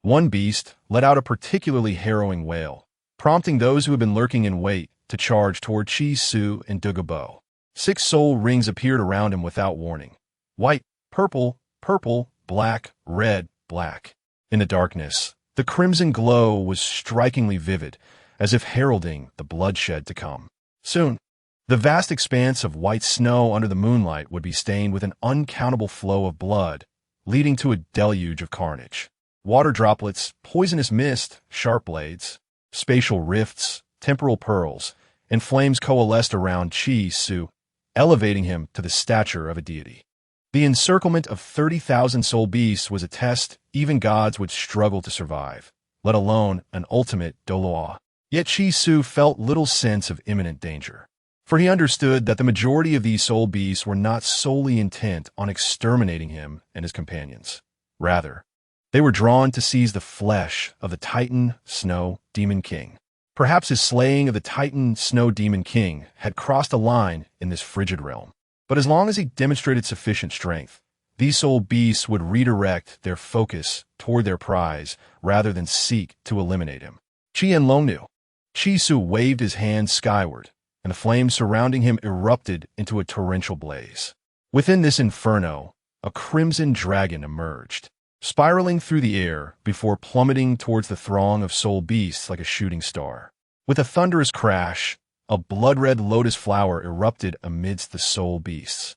One beast let out a particularly harrowing wail, prompting those who had been lurking in wait to charge toward Chi Su and Douluo. 6 soul rings appeared around him without warning. White, purple, purple, black, red, black. In the darkness, the crimson glow was strikingly vivid, as if heralding the bloodshed to come. Soon, the vast expanse of white snow under the moonlight would be stained with an uncountable flow of blood, leading to a deluge of carnage. Water droplets, poisonous mist, sharp blades, spatial rifts, temporal pearls, and flames coalesced around Chi Su, elevating him to the stature of a deity. The encirclement of 30,000 soul beasts was a test even gods would struggle to survive, let alone an ultimate Douluo. Yet Chi Su felt little sense of imminent danger, for he understood that the majority of these soul beasts were not solely intent on exterminating him and his companions. Rather, they were drawn to seize the flesh of the Titan Snow Demon King. Perhaps his slaying of the Titan Snow Demon King had crossed a line in this frigid realm. But as long as he demonstrated sufficient strength, these soul beasts would redirect their focus toward their prize rather than seek to eliminate him. Qian Long knew. Chi Su waved his hand skyward, and the flames surrounding him erupted into a torrential blaze. Within this inferno, a crimson dragon emerged, spiraling through the air before plummeting towards the throng of soul beasts like a shooting star. With a thunderous crash, a blood-red lotus flower erupted amidst the soul beasts,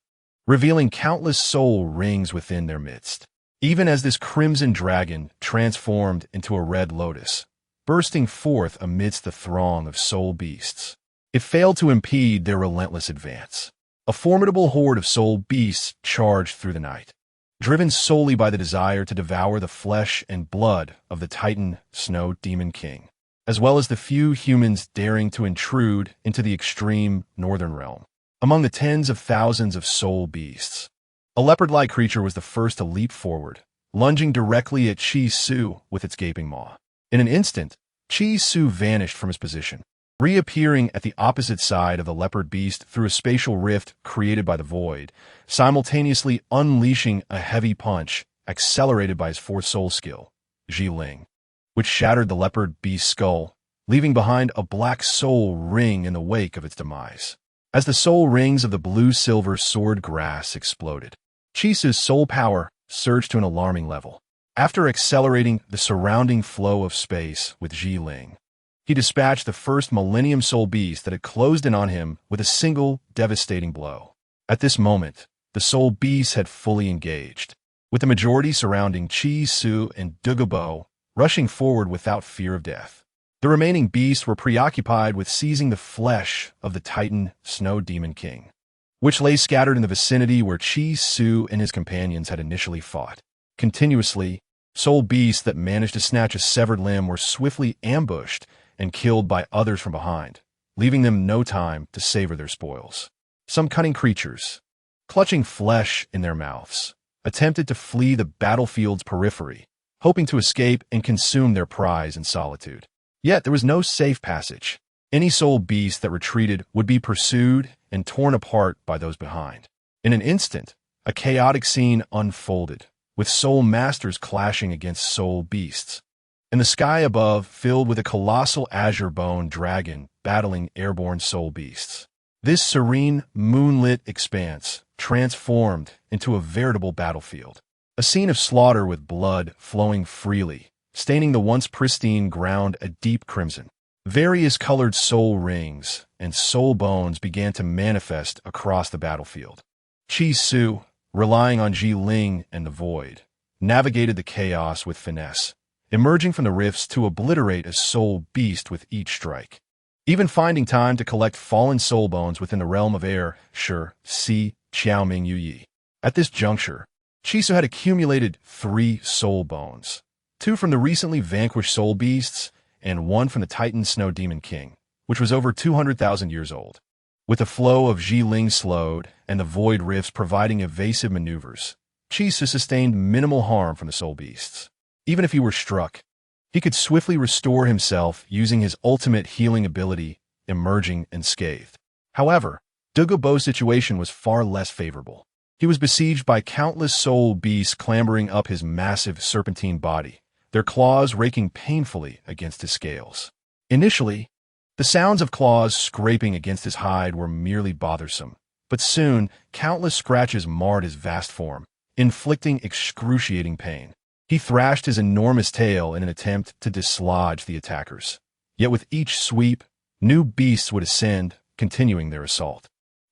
revealing countless soul rings within their midst. Even as this crimson dragon transformed into a red lotus, bursting forth amidst the throng of soul beasts, it failed to impede their relentless advance. A formidable horde of soul beasts charged through the night, driven solely by the desire to devour the flesh and blood of the Titan Snow Demon King, as well as the few humans daring to intrude into the extreme northern realm. Among the tens of thousands of soul beasts, a leopard-like creature was the first to leap forward, lunging directly at Chi Su with its gaping maw. In an instant, Chi Su vanished from his position, reappearing at the opposite side of the leopard beast through a spatial rift created by the void, simultaneously unleashing a heavy punch accelerated by his fourth soul skill, Ling, which shattered the leopard beast's skull, leaving behind a black soul ring in the wake of its demise. As the soul rings of the blue-silver sword grass exploded, Chi Su's soul power surged to an alarming level. After accelerating the surrounding flow of space with Ling, he dispatched the first Millennium Soul Beast that had closed in on him with a single devastating blow. At this moment, the Soul Beasts had fully engaged, with the majority surrounding Chi Su and Douluo rushing forward without fear of death. The remaining beasts were preoccupied with seizing the flesh of the Titan Snow Demon King, which lay scattered in the vicinity where Chi Su and his companions had initially fought. Continuously, soul beasts that managed to snatch a severed limb were swiftly ambushed and killed by others from behind, leaving them no time to savor their spoils. Some cunning creatures, clutching flesh in their mouths, attempted to flee the battlefield's periphery, hoping to escape and consume their prize in solitude. Yet there was no safe passage. Any soul beast that retreated would be pursued and torn apart by those behind. In an instant, A chaotic scene unfolded, with soul masters clashing against soul beasts, and the sky above filled with a colossal azure-bone dragon battling airborne soul beasts. This serene, moonlit expanse transformed into a veritable battlefield, a scene of slaughter with blood flowing freely, staining the once pristine ground a deep crimson. Various colored soul rings and soul bones began to manifest across the battlefield. Qi Su, relying on Ji Ling and the void, navigated the chaos with finesse, emerging from the rifts to obliterate a soul beast with each strike. Even finding time to collect fallen soul bones within the realm of air, Shi, Si, Qiaoming Yuyi. At this juncture, Qi Su had accumulated 3 soul bones, 2 from the recently vanquished soul beasts, and 1 from the Titan Snow Demon King, which was over 200,000 years old. With the flow of Ji Ling slowed and the void rifts providing evasive maneuvers, Qi Su sustained minimal harm from the soul beasts. Even if he were struck, he could swiftly restore himself using his ultimate healing ability, emerging unscathed. However, Douluo Bo's situation was far less favorable. He was besieged by countless soul beasts clambering up his massive serpentine body, their claws raking painfully against his scales. Initially, the sounds of claws scraping against his hide were merely bothersome, but soon countless scratches marred his vast form, inflicting excruciating pain. He thrashed his enormous tail in an attempt to dislodge the attackers. Yet with each sweep, new beasts would ascend, continuing their assault.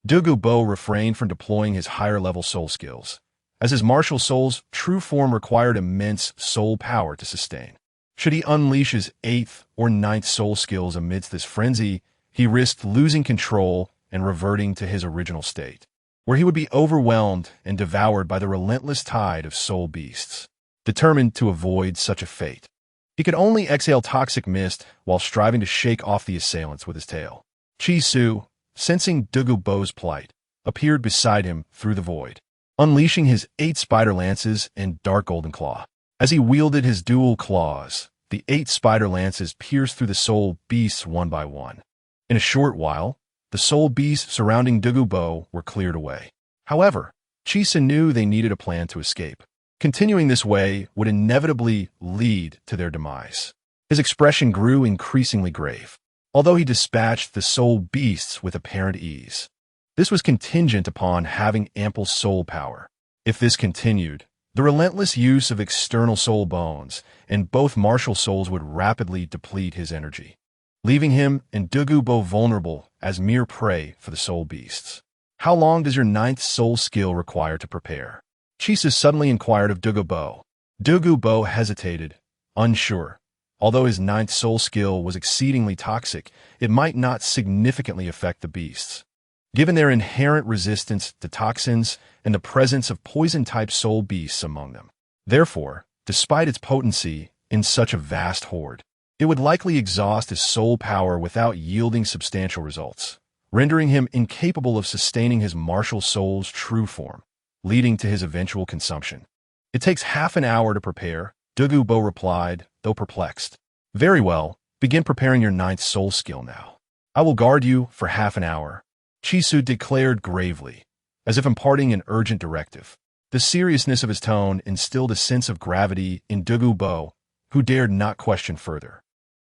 Douluo Bo refrained from deploying his higher-level soul skills, as his martial soul's true form required immense soul power to sustain. Should he unleash his 8th or 9th soul skills amidst this frenzy, he risked losing control and reverting to his original state, where he would be overwhelmed and devoured by the relentless tide of soul beasts. Determined to avoid such a fate, he could only exhale toxic mist while striving to shake off the assailants with his tail. Qi Su, sensing Douluo Bo's plight, appeared beside him through the void, unleashing his 8 spider lances and dark golden claw. As he wielded his dual claws, the 8 spider lances pierced through the soul beasts one by one. In a short while, the soul beasts surrounding Douluo Bo were cleared away. However, Qi Su knew they needed a plan to escape. Continuing this way would inevitably lead to their demise. His expression grew increasingly grave, although he dispatched the soul beasts with apparent ease. This was contingent upon having ample soul power. If this continued, the relentless use of external soul bones and both martial souls would rapidly deplete his energy, leaving him and Douluo Bo vulnerable as mere prey for the soul beasts. How long does your 9th soul skill require to prepare? Qi Su suddenly inquired of Douluo Bo. Douluo Bo hesitated, unsure. Although his 9th soul skill was exceedingly toxic, it might not significantly affect the beasts, given their inherent resistance to toxins and the presence of poison-type soul beasts among them. Therefore, despite its potency in such a vast horde, it would likely exhaust his soul power without yielding substantial results, rendering him incapable of sustaining his martial soul's true form, leading to his eventual consumption. It takes half an hour to prepare, Douluo Bo replied, though perplexed. Very well, begin preparing your 9th soul skill now. I will guard you for half an hour, Qi Su declared gravely, as if imparting an urgent directive. The seriousness of his tone instilled a sense of gravity in Douluo Bo, who dared not question further.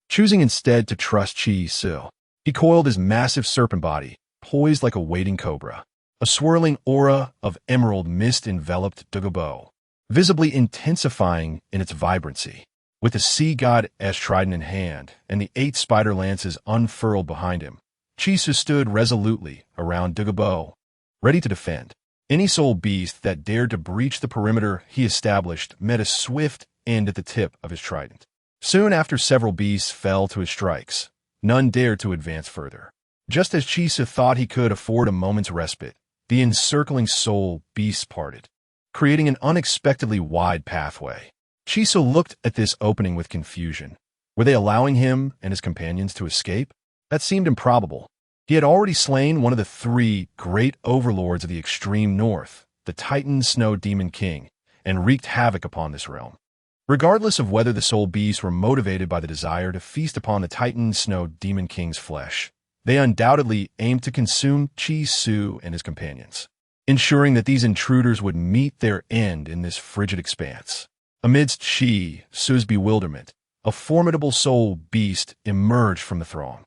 Choosing instead to trust Qi Su, he coiled his massive serpent body, poised like a waiting cobra. A swirling aura of emerald mist enveloped Douluo Bo, visibly intensifying in its vibrancy. With the sea god's trident in hand and the 8 spider lances unfurled behind him, Qi Su stood resolutely around Douluo Bo, ready to defend. Any soul beast that dared to breach the perimeter he established met a swift end at the tip of his trident. Soon after several beasts fell to his strikes, none dared to advance further. Just as Qi Su thought he could afford a moment's respite, the encircling soul beasts parted, creating an unexpectedly wide pathway. Qi Su looked at this opening with confusion. Were they allowing him and his companions to escape? That seemed improbable. He had already slain one of the 3 great overlords of the extreme north, the Titan Snow Demon King, and wreaked havoc upon this realm. Regardless of whether the soul beasts were motivated by the desire to feast upon the Titan Snow Demon King's flesh, they undoubtedly aimed to consume Qi Su and his companions. ensuring that these intruders would meet their end in this frigid expanse. Amidst Su's bewilderment, a formidable soul beast emerged from the throng,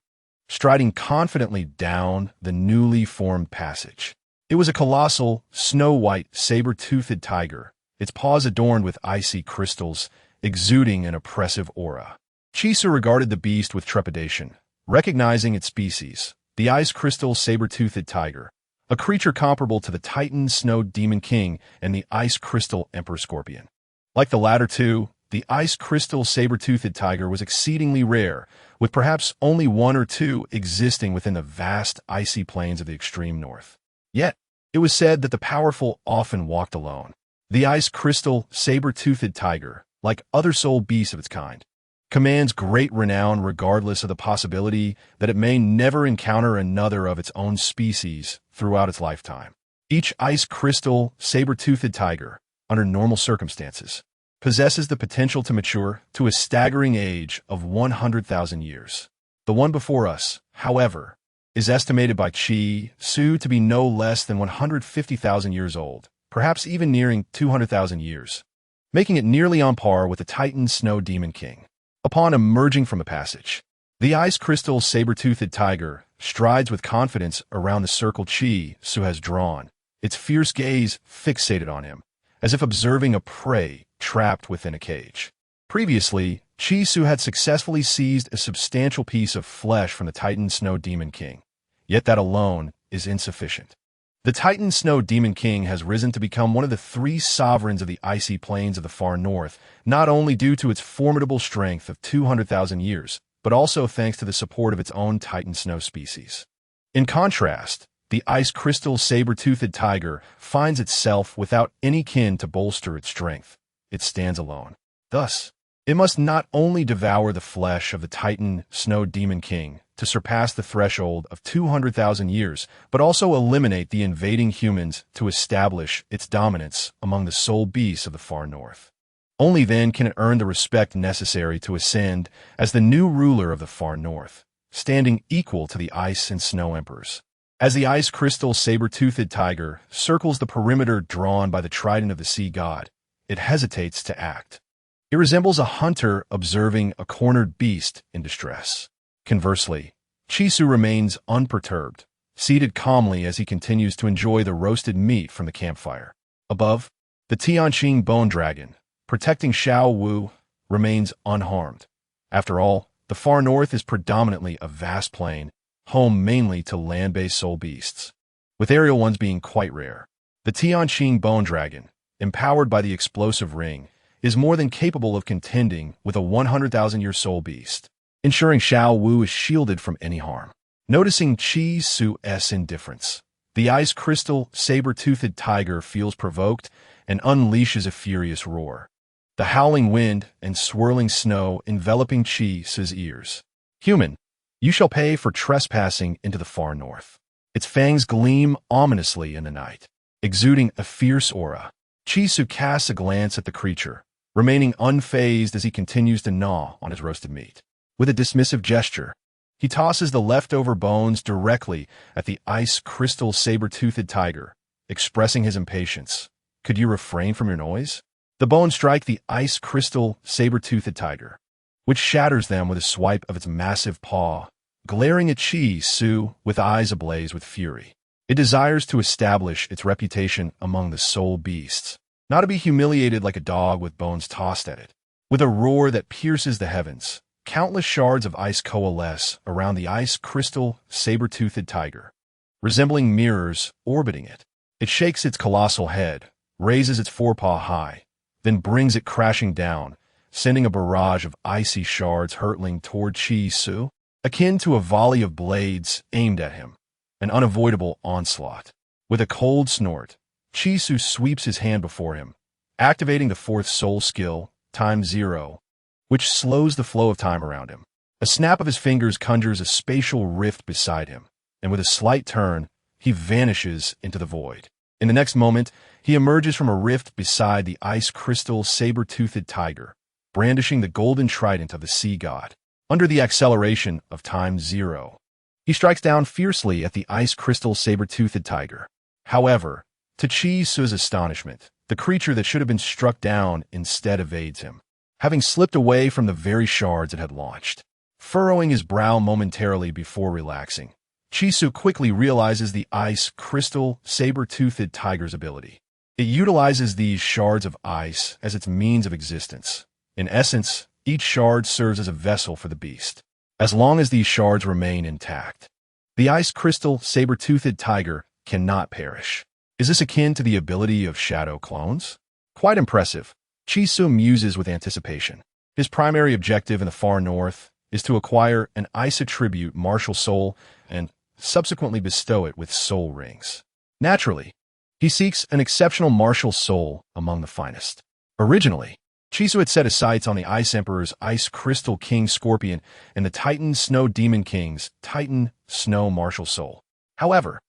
striding confidently down the newly formed passage. It was a colossal, snow-white, saber-toothed tiger, its paws adorned with icy crystals, exuding an oppressive aura. Su regarded the beast with trepidation, recognizing its species, the ice crystal saber-toothed tiger, a creature comparable to the Titan Snow Demon King and the ice crystal Emperor Scorpion. Like the latter two, the ice crystal saber-toothed tiger was exceedingly rare, with perhaps only one or two existing within the vast icy plains of the extreme north. Yet, it was said that the powerful often walked alone. The ice crystal saber-toothed tiger, like other soul beasts of its kind, commands great renown regardless of the possibility that it may never encounter another of its own species throughout its lifetime. Each ice crystal saber-toothed tiger, under normal circumstances, possesses the potential to mature to a staggering age of 100,000 years. The one before us, however, is estimated by Su to be no less than 150,000 years old, perhaps even nearing 200,000 years, making it nearly on par with the Titan Snow Demon King. Upon emerging from the passage, the ice crystal saber-toothed tiger strides with confidence around the circle Su has drawn, its fierce gaze fixated on him, as if observing a prey trapped within a cage. Previously, Su had successfully seized a substantial piece of flesh from the Titan Snow Demon King, yet that alone is insufficient. The Titan Snow Demon King has risen to become one of the three sovereigns of the icy plains of the far north, not only due to its formidable strength of 200,000 years, but also thanks to the support of its own Titan Snow species. In contrast, the ice crystal saber-toothed tiger finds itself without any kin to bolster its strength. It stands alone. Thus, it must not only devour the flesh of the Titan Snow Demon King to surpass the threshold of 200,000 years, but also eliminate the invading humans to establish its dominance among the soul beasts of the far north. Only then can it earn the respect necessary to ascend as the new ruler of the far north, standing equal to the ice and snow emperors. As the ice crystal saber-toothed tiger circles the perimeter drawn by the trident of the sea god, it hesitates to act. It resembles a hunter observing a cornered beast in distress. Conversely, Su remains unperturbed, seated calmly as he continues to enjoy the roasted meat from the campfire. Above, the Tianqing bone dragon, protecting Xiao Wu, remains unharmed. After all, the far north is predominantly a vast plain, home mainly to land-based soul beasts, with aerial ones being quite rare. The Tianqing bone dragon, empowered by the explosive ring, is more than capable of contending with a 100,000-year soul beast, ensuring Xiao Wu is shielded from any harm. Noticing Su's indifference, the ice crystal saber-toothed tiger feels provoked and unleashes a furious roar, the howling wind and swirling snow enveloping Su's ears. Human, you shall pay for trespassing into the far north. Its fangs gleam ominously in the night, exuding a fierce aura. Su casts a glance at the creature, remaining unfazed as he continues to gnaw on his roasted meat. With a dismissive gesture, he tosses the leftover bones directly at the ice crystal saber-toothed tiger, expressing his impatience. Could you refrain from your noise? The bones strike the ice crystal saber-toothed tiger, which shatters them with a swipe of its massive paw, glaring at Su with eyes ablaze with fury. It desires to establish its reputation among the soul beasts, not to be humiliated like a dog with bones tossed at it. With a roar that pierces the heavens, countless shards of ice coalesce around the ice crystal saber-toothed tiger, resembling mirrors orbiting it. It shakes its colossal head, raises its forepaw high, then brings it crashing down, sending a barrage of icy shards hurtling toward Su, akin to a volley of blades aimed at him, an unavoidable onslaught. With a cold snort, Su sweeps his hand before him, activating the fourth soul skill, Time Zero, which slows the flow of time around him. A snap of his fingers conjures a spatial rift beside him, and with a slight turn, he vanishes into the void. In the next moment, he emerges from a rift beside the ice crystal saber-toothed tiger, brandishing the golden trident of the sea god. Under the acceleration of Time Zero, he strikes down fiercely at the ice crystal saber-toothed tiger. However, To Chi Su's astonishment, the creature that should have been struck down instead evades him, having slipped away from the very shards it had launched. Furrowing his brow momentarily before relaxing, Chi Su quickly realizes the ice crystal saber-toothed tiger's ability. It utilizes these shards of ice as its means of existence. In essence, each shard serves as a vessel for the beast. As long as these shards remain intact, the ice crystal saber-toothed tiger cannot perish. Is this akin to the ability of shadow clones? Quite impressive. Chi Su muses with anticipation. His primary objective in the far north is to acquire an ice attribute martial soul and subsequently bestow it with soul rings. Naturally, he seeks an exceptional martial soul among the finest. Originally, Chi Su had set his sights on the Ice Emperor's Ice Crystal King Scorpion and the Titan Snow Demon King's Titan Snow Martial Soul. However,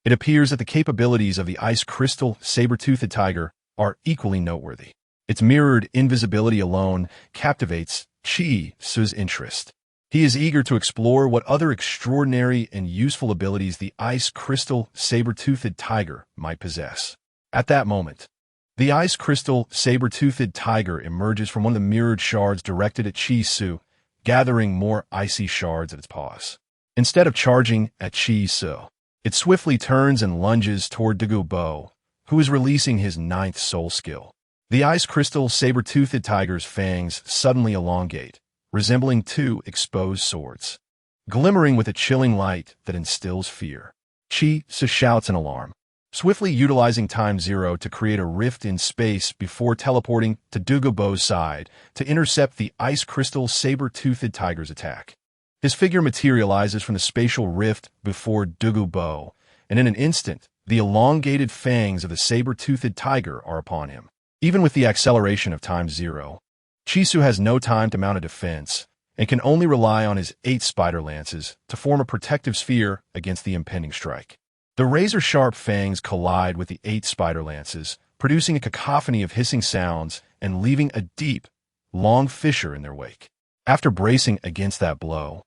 it appears that the capabilities of the Ice Crystal Saber-Toothed Tiger are equally noteworthy. Its mirrored invisibility alone captivates Chi Su's interest. He is eager to explore what other extraordinary and useful abilities the Ice Crystal Saber-Toothed Tiger might possess. At that moment, the Ice Crystal Saber-Toothed Tiger emerges from one of the mirrored shards directed at Chi Su, gathering more icy shards at its paws. Instead of charging at Chi Su, it swiftly turns and lunges toward Douluo, who is releasing his 9th soul skill. The Ice Crystal Saber-Toothed Tiger's fangs suddenly elongate, resembling 2 exposed swords, glimmering with a chilling light that instills fear. Chi Su shouts in alarm, swiftly utilizing time zero to create a rift in space before teleporting to Douluo's side to intercept the Ice Crystal Saber-Toothed Tiger's attack. His figure materializes from the spatial rift before Douluo, and in an instant, the elongated fangs of the saber-toothed tiger are upon him. Even with the acceleration of time zero, Chi Su has no time to mount a defense and can only rely on his 8 spider lances to form a protective sphere against the impending strike. The razor-sharp fangs collide with the 8 spider lances, producing a cacophony of hissing sounds and leaving a deep, long fissure in their wake. After bracing against that blow,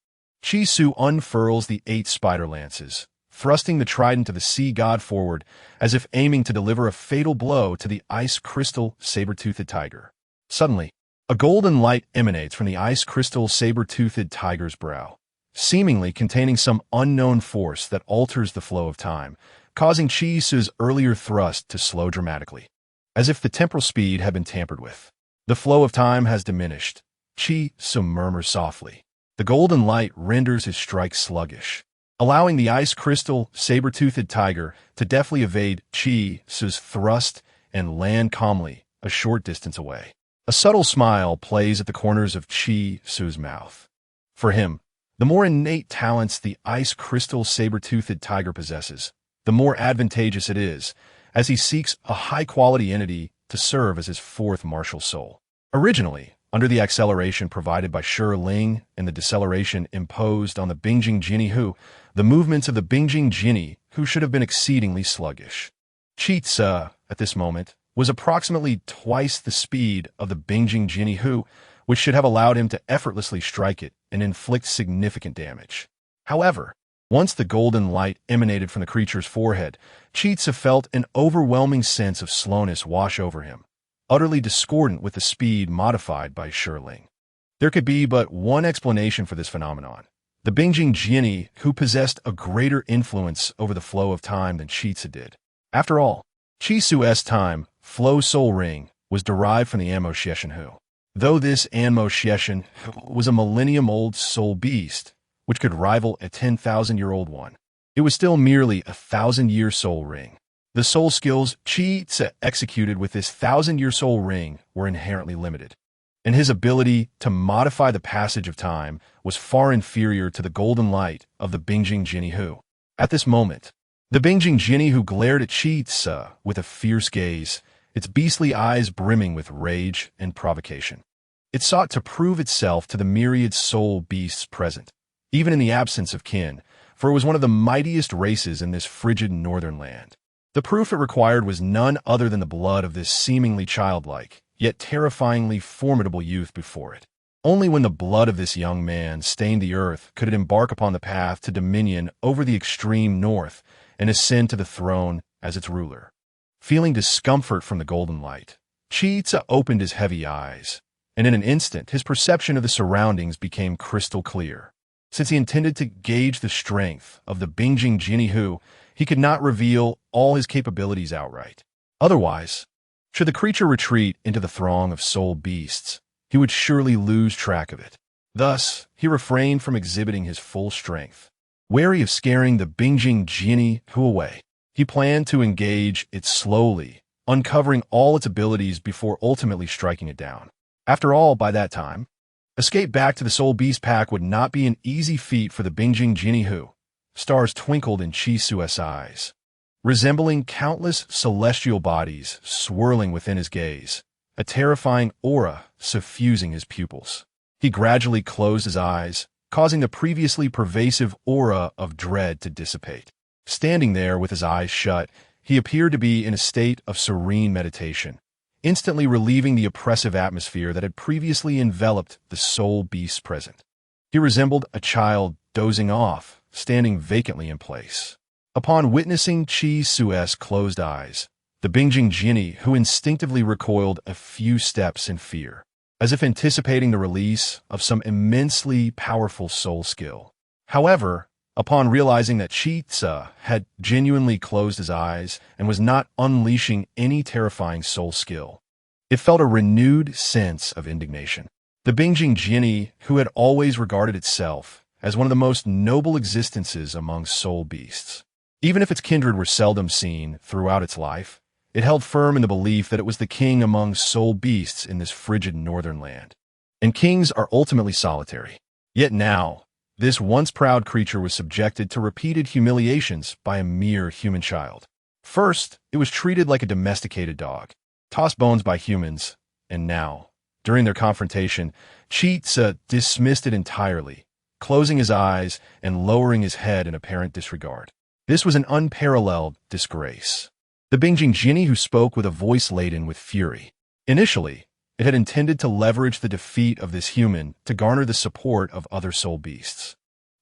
Chi Su unfurls the 8 spider lances, thrusting the trident of the sea god forward as if aiming to deliver a fatal blow to the Ice Crystal Saber-Toothed Tiger. Suddenly, a golden light emanates from the Ice Crystal Saber-Toothed Tiger's brow, seemingly containing some unknown force that alters the flow of time, causing Chi Su's earlier thrust to slow dramatically. As if the temporal speed had been tampered with, the flow of time has diminished. Chi Su murmurs softly. The golden light renders his strike sluggish, allowing the Ice Crystal Saber-Toothed Tiger to deftly evade Chi Su's thrust and land calmly a short distance away. A subtle smile plays at the corners of Chi Su's mouth. For him, the more innate talents the Ice Crystal Saber-Toothed Tiger possesses, the more advantageous it is, as he seeks a high-quality entity to serve as his 4th martial soul. Originally, under the acceleration provided by Shi Ling and the deceleration imposed on the Bingjing Jinni Hu, the movements of the Bingjing Jinni Hu should have been exceedingly sluggish. Chi Su, at this moment, was approximately twice the speed of the Bingjing Jinni Hu, which should have allowed him to effortlessly strike it and inflict significant damage. However, once the golden light emanated from the creature's forehead, Chi Su felt an overwhelming sense of slowness wash over him, utterly discordant with the speed modified by Shi Ling. There could be but one explanation for this phenomenon. The Bingjing Jinni Hu possessed a greater influence over the flow of time than Chi Su did. After all, Chi Su's time, flow soul ring, was derived from the Anmo Xieshan Hu. Though this Anmo Xieshan was a millennium-old soul beast, which could rival a 10,000-year-old one, it was still merely a 1,000-year soul ring. The soul skills Chi Su executed with this 1,000-year soul ring were inherently limited, and his ability to modify the passage of time was far inferior to the golden light of the Bingjing Jinni Hu. At this moment, the Bingjing Jinni Hu glared at Chi Su with a fierce gaze, its beastly eyes brimming with rage and provocation. It sought to prove itself to the myriad soul beasts present, even in the absence of kin, for it was one of the mightiest races in this frigid northern land. The proof it required was none other than the blood of this seemingly childlike, yet terrifyingly formidable youth before it. Only when the blood of this young man stained the earth could it embark upon the path to dominion over the extreme north and ascend to the throne as its ruler. Feeling discomfort from the golden light, Chi opened his heavy eyes, and in an instant his perception of the surroundings became crystal clear. Since he intended to gauge the strength of the Bingjing Jinnihu, he could not reveal all his capabilities outright. Otherwise, should the creature retreat into the throng of soul beasts, he would surely lose track of it. Thus, he refrained from exhibiting his full strength. Wary of scaring the Bingjing Jinnihu away, he planned to engage it slowly, uncovering all its abilities before ultimately striking it down. After all, by that time, escape back to the Soul Beast Pack would not be an easy feat for the Bingjing Jinnihu. Stars twinkled in Chi Su's eyes, resembling countless celestial bodies swirling within his gaze, a terrifying aura suffusing his pupils. He gradually closed his eyes, causing the previously pervasive aura of dread to dissipate. Standing there with his eyes shut, he appeared to be in a state of serene meditation, instantly relieving the oppressive atmosphere that had previously enveloped the soul beasts present. He resembled a child dozing off, standing vacantly in place. Upon witnessing Chi Su's closed eyes, the Bingjing Jinnihu instinctively recoiled a few steps in fear, as if anticipating the release of some immensely powerful soul skill. However, upon realizing that Chi had genuinely closed his eyes and was not unleashing any terrifying soul skill, it felt a renewed sense of indignation. The Bingjing Jinnihu had always regarded itself as one of the most noble existences among soul beasts. Even if its kindred were seldom seen throughout its life, it held firm in the belief that it was the king among soul beasts in this frigid northern land. And kings are ultimately solitary. Yet now, this once proud creature was subjected to repeated humiliations by a mere human child. First, it was treated like a domesticated dog, tossed bones by humans, and now, during their confrontation, Chi dismissed it entirely, closing his eyes and lowering his head in apparent disregard. This was an unparalleled disgrace. The Bingjing Jinnihu spoke with a voice laden with fury. Initially, it had intended to leverage the defeat of this human to garner the support of other soul beasts.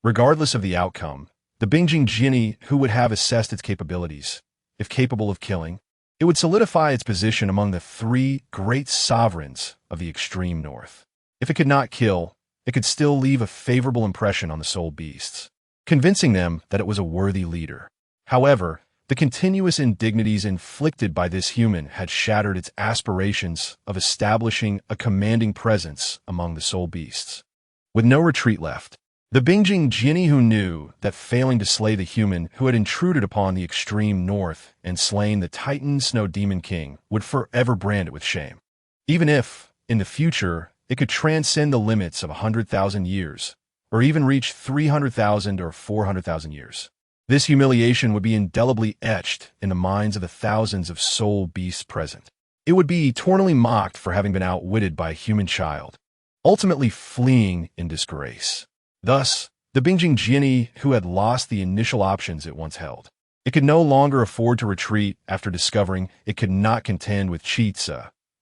Regardless of the outcome, the Bingjing Jinnihu would have assessed its capabilities. If capable of killing, it would solidify its position among the three great sovereigns of the extreme north. If it could not kill, it could still leave a favorable impression on the soul beasts, convincing them that it was a worthy leader. However, the continuous indignities inflicted by this human had shattered its aspirations of establishing a commanding presence among the soul beasts. With no retreat left, the Bingjing Jinnihu knew that failing to slay the human who had intruded upon the extreme north and slain the Titan Snow Demon King would forever brand it with shame. Even if, in the future, it could transcend the limits of 100,000 years, or even reach 300,000 or 400,000 years. This humiliation would be indelibly etched in the minds of the thousands of soul beasts present. It would be eternally mocked for having been outwitted by a human child, ultimately fleeing in disgrace. Thus, the Bingjing Jinnihu had lost the initial options it once held. It could no longer afford to retreat after discovering it could not contend with Chi.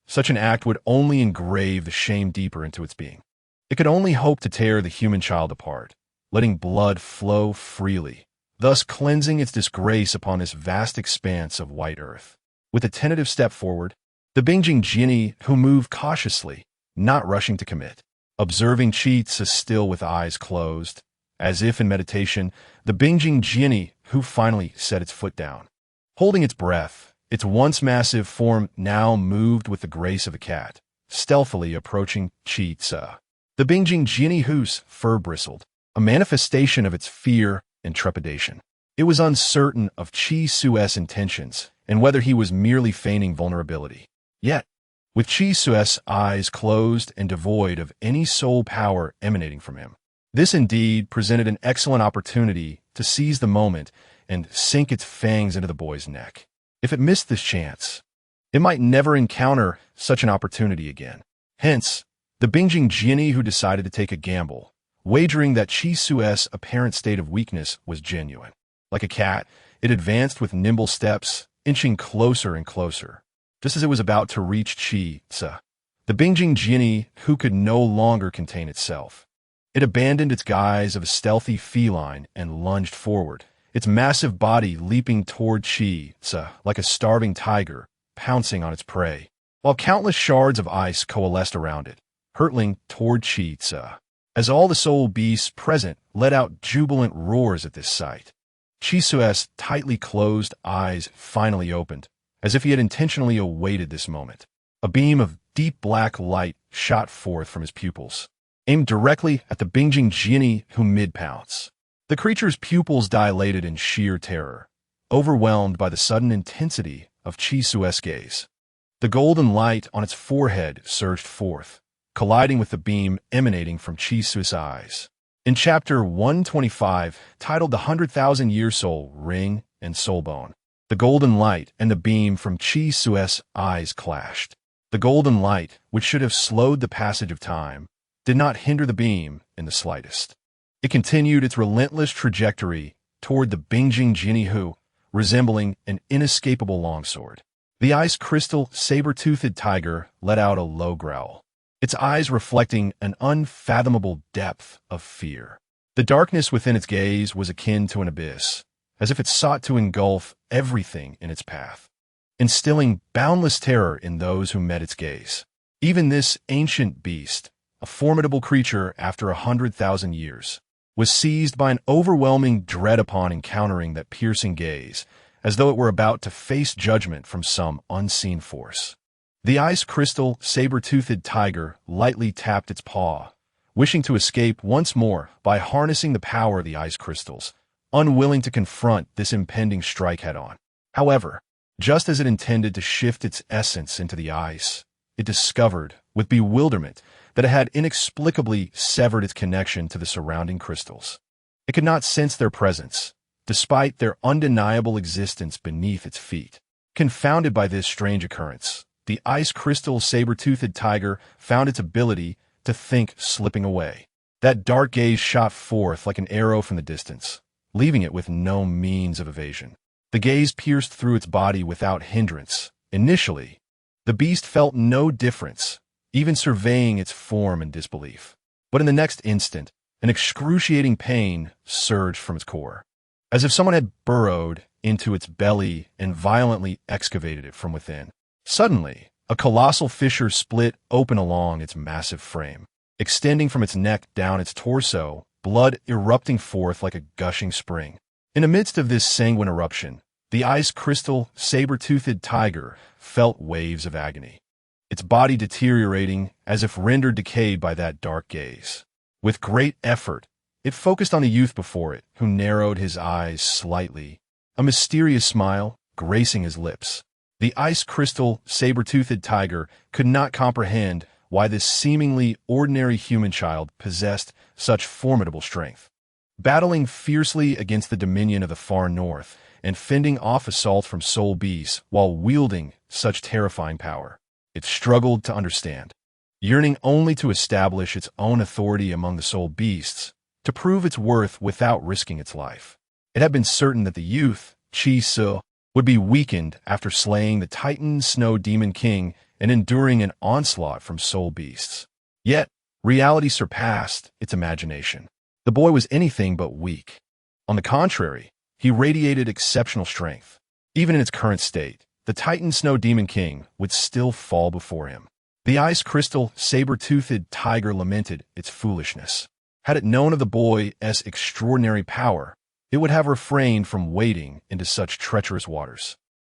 Such an act would only engrave the shame deeper into its being. It could only hope to tear the human child apart, letting blood flow freely, thus cleansing its disgrace upon this vast expanse of white earth. With a tentative step forward, the Bingjing Jinnihu moved cautiously, not rushing to commit. Observing Chi still with eyes closed, as if in meditation, the Bingjing Jinnihu finally set its foot down. Holding its breath, its once massive form now moved with the grace of a cat, stealthily approaching Chi. The Bingjing Jinnihu's fur bristled, a manifestation of its fear and trepidation. It was uncertain of Chi Su's intentions and whether he was merely feigning vulnerability. Yet, with Chi Su's eyes closed and devoid of any soul power emanating from him, this indeed presented an excellent opportunity to seize the moment and sink its fangs into the boy's neck. If it missed this chance, it might never encounter such an opportunity again. Hence, the Bingjing Jinnihu decided to take a gamble, wagering that Chi Su's apparent state of weakness was genuine. Like a cat, it advanced with nimble steps, inching closer and closer. Just as it was about to reach Chi, the Bingjing Jinnihu could no longer contain itself. It abandoned its guise of a stealthy feline and lunged forward, its massive body leaping toward Chi-Tzu like a starving tiger, pouncing on its prey, while countless shards of ice coalesced around it, hurtling toward Chi-Tzu. As all the soul beasts present let out jubilant roars at this sight, Chi-Tzu's tightly closed eyes finally opened, as if he had intentionally awaited this moment. A beam of deep black light shot forth from his pupils, aimed directly at the Bingjing genie who mid-pounce. The creature's pupils dilated in sheer terror, overwhelmed by the sudden intensity of Chi-Tzu's gaze. The golden light on its forehead surged forth, colliding with the beam emanating from Chi-Tzu's eyes. In Chapter 125, titled The 100,000-Year Soul, Ring and Soulbone, the golden light and the beam from Chi-Tzu's eyes clashed. The golden light, which should have slowed the passage of time, did not hinder the beam in the slightest. It continued its relentless trajectory toward the Bingjing genie who, resembling an inescapable longsword. The ice crystal saber-toothed tiger let out a low growl, its eyes reflecting an unfathomable depth of fear. The darkness within its gaze was akin to an abyss, as if it sought to engulf everything in its path, instilling boundless terror in those who met its gaze. Even this ancient beast, a formidable creature after 100,000 years, was seized by an overwhelming dread upon encountering that piercing gaze, as though it were about to face judgment from some unseen force. The ice crystal saber-toothed tiger lightly tapped its paw, wishing to escape once more by harnessing the power of the ice crystals, unwilling to confront this impending strike head-on. However, just as it intended to shift its essence into the ice, it discovered, with bewilderment, that it had inexplicably severed its connection to the surrounding crystals. It could not sense their presence, despite their undeniable existence beneath its feet. Confounded by this strange occurrence, the ice crystal saber-toothed tiger found its ability to think slipping away. That dark gaze shot forth like an arrow from the distance, leaving it with no means of evasion. The gaze pierced through its body without hindrance. Initially, the beast felt no difference, even surveying its form in disbelief. But in the next instant, an excruciating pain surged from its core, as if someone had burrowed into its belly and violently excavated it from within. Suddenly, a colossal fissure split open along its massive frame, extending from its neck down its torso, blood erupting forth like a gushing spring. In the midst of this sanguine eruption, the ice crystal saber-toothed tiger felt waves of agony, its body deteriorating as if rendered decayed by that dark gaze. With great effort, it focused on the youth before it, who narrowed his eyes slightly, a mysterious smile gracing his lips. The ice crystal saber-toothed tiger could not comprehend why this seemingly ordinary human child possessed such formidable strength. Battling fiercely against the dominion of the far north and fending off assault from soul beasts while wielding such terrifying power, it struggled to understand, yearning only to establish its own authority among the soul beasts, to prove its worth without risking its life. It had been certain that the youth, Chi-Tzu, would be weakened after slaying the Titan Snow Demon King and enduring an onslaught from soul beasts. Yet, reality surpassed its imagination. The boy was anything but weak. On the contrary, he radiated exceptional strength. Even in its current state, the Titan Snow Demon King would still fall before him. The ice crystal saber-toothed tiger lamented its foolishness. Had it known of the boy's extraordinary power, it would have refrained from wading into such treacherous waters.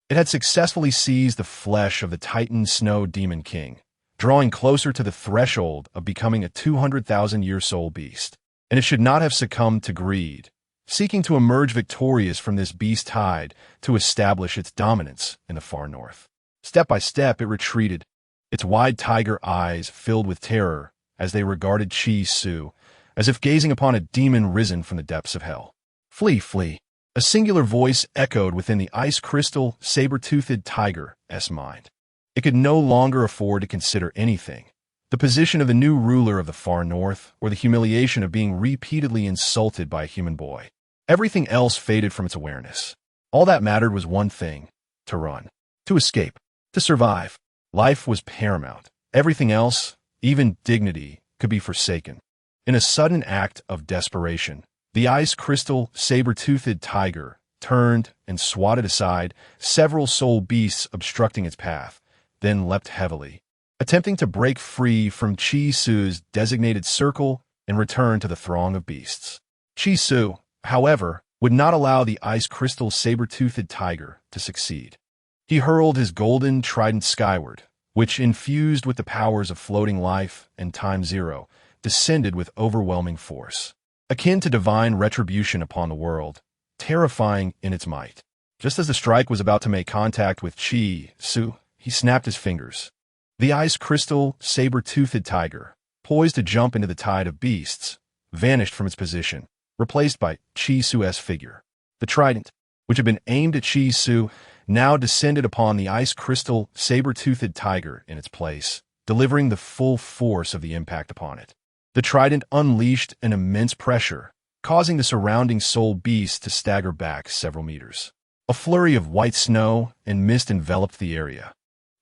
It had successfully seized the flesh of the Titan Snow Demon King, drawing closer to the threshold of becoming a 200,000-year soul beast. And it should not have succumbed to greed, seeking to emerge victorious from this beast tide to establish its dominance in the far north. Step by step, it retreated, its wide tiger eyes filled with terror as they regarded Chi-Tzu, as if gazing upon a demon risen from the depths of hell. Flee, flee. A singular voice echoed within the ice crystal saber-toothed tiger's mind. It could no longer afford to consider anything, the position of the new ruler of the far north, or the humiliation of being repeatedly insulted by a human boy. Everything else faded from its awareness. All that mattered was one thing: to run, to escape, to survive. Life was paramount. Everything else, even dignity, could be forsaken. In a sudden act of desperation, The ice crystal saber-toothed tiger turned and swatted aside several soul beasts obstructing its path, then leapt heavily, attempting to break free from Chi Su's designated circle and return to the throng of beasts. Chi Su, however, would not allow the ice crystal saber-toothed tiger to succeed. He hurled his golden trident skyward, which, infused with the powers of floating life and time zero, descended with overwhelming force, akin to divine retribution upon the world, terrifying in its might. Just as the strike was about to make contact with Chi Su, he snapped his fingers. The ice crystal saber-toothed tiger, poised to jump into the tide of beasts, vanished from its position, replaced by Chi Su's figure. The trident, which had been aimed at Chi Su, now descended upon the ice crystal saber-toothed tiger in its place, delivering the full force of the impact upon it. The trident unleashed an immense pressure, causing the surrounding soul beasts to stagger back several meters. A flurry of white snow and mist enveloped the area,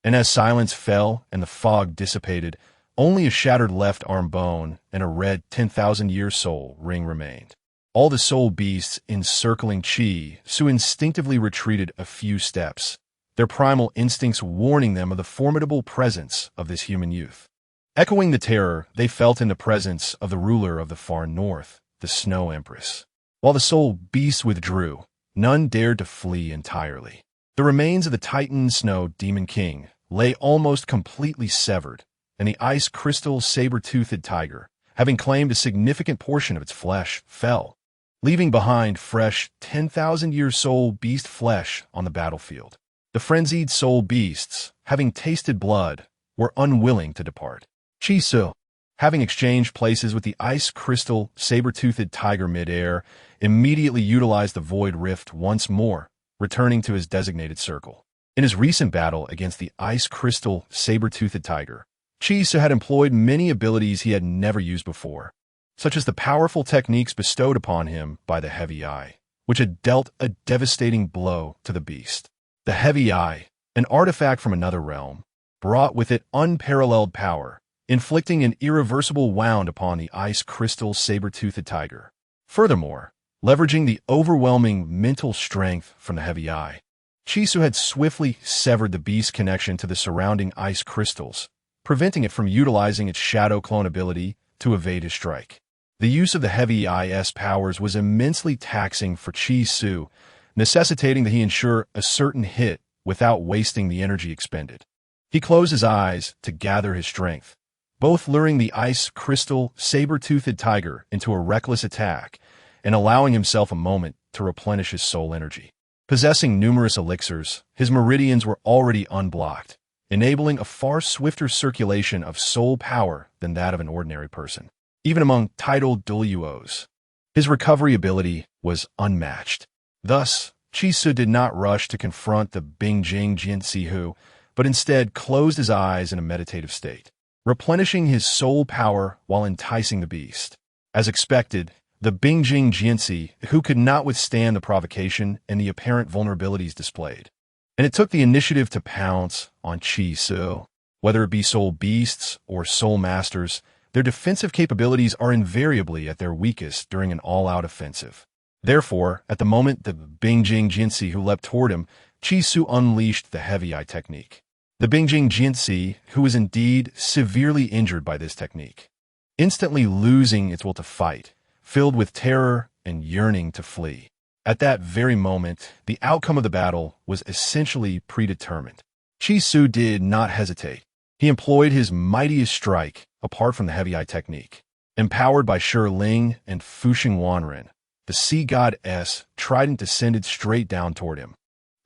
and as silence fell and the fog dissipated, only a shattered left arm bone and a red 10,000-year soul ring remained. All the soul beasts encircling Chi Su instinctively retreated a few steps, their primal instincts warning them of the formidable presence of this human youth. Echoing the terror they felt in the presence of the ruler of the far north, the Snow Empress. While the soul beasts withdrew, none dared to flee entirely. The remains of the Titan Snow Demon King lay almost completely severed, and the ice crystal saber-toothed tiger, having claimed a significant portion of its flesh, fell, leaving behind fresh 10,000-year soul beast flesh on the battlefield. The frenzied soul beasts, having tasted blood, were unwilling to depart. Chi Su, having exchanged places with the ice crystal saber-toothed tiger mid-air, immediately utilized the void rift once more, returning to his designated circle. In his recent battle against the ice crystal saber-toothed tiger, Chi Su had employed many abilities he had never used before, such as the powerful techniques bestowed upon him by the Heavy Eye, which had dealt a devastating blow to the beast. The Heavy Eye, an artifact from another realm, brought with it unparalleled power, inflicting an irreversible wound upon the ice crystal saber-toothed tiger. Furthermore, leveraging the overwhelming mental strength from the Heavy Eye, Chi Su had swiftly severed the beast's connection to the surrounding ice crystals, preventing it from utilizing its shadow clone ability to evade his strike. The use of the Heavy Eye's powers was immensely taxing for Chi Su, necessitating that he ensure a certain hit without wasting the energy expended. He closed his eyes to gather his strength, both luring the ice crystal saber-toothed tiger into a reckless attack and allowing himself a moment to replenish his soul energy. Possessing numerous elixirs, his meridians were already unblocked, enabling a far swifter circulation of soul power than that of an ordinary person. Even among titled Douluos, his recovery ability was unmatched. Thus, Chi Su did not rush to confront the Bingjing Jianzi Hu, but instead closed his eyes in a meditative state, replenishing his soul power while enticing the beast. As expected, the Bingjing Jianzi Hu could not withstand the provocation and the apparent vulnerabilities displayed, and it took the initiative to pounce on Chi Su. Whether it be soul beasts or soul masters, their defensive capabilities are invariably at their weakest during an all-out offensive. Therefore, at the moment the Bingjing Jianzi Hu leapt toward him, Chi Su unleashed the Heavy Eye technique. The Bingjing Jianzi Hu was indeed severely injured by this technique, instantly losing its will to fight, filled with terror and yearning to flee. At that very moment, the outcome of the battle was essentially predetermined. Chi Su did not hesitate. He employed his mightiest strike, apart from the Heavy Eye technique. Empowered by Shi Ling and Fuxing Wanren, the sea god-S trident descended straight down toward him,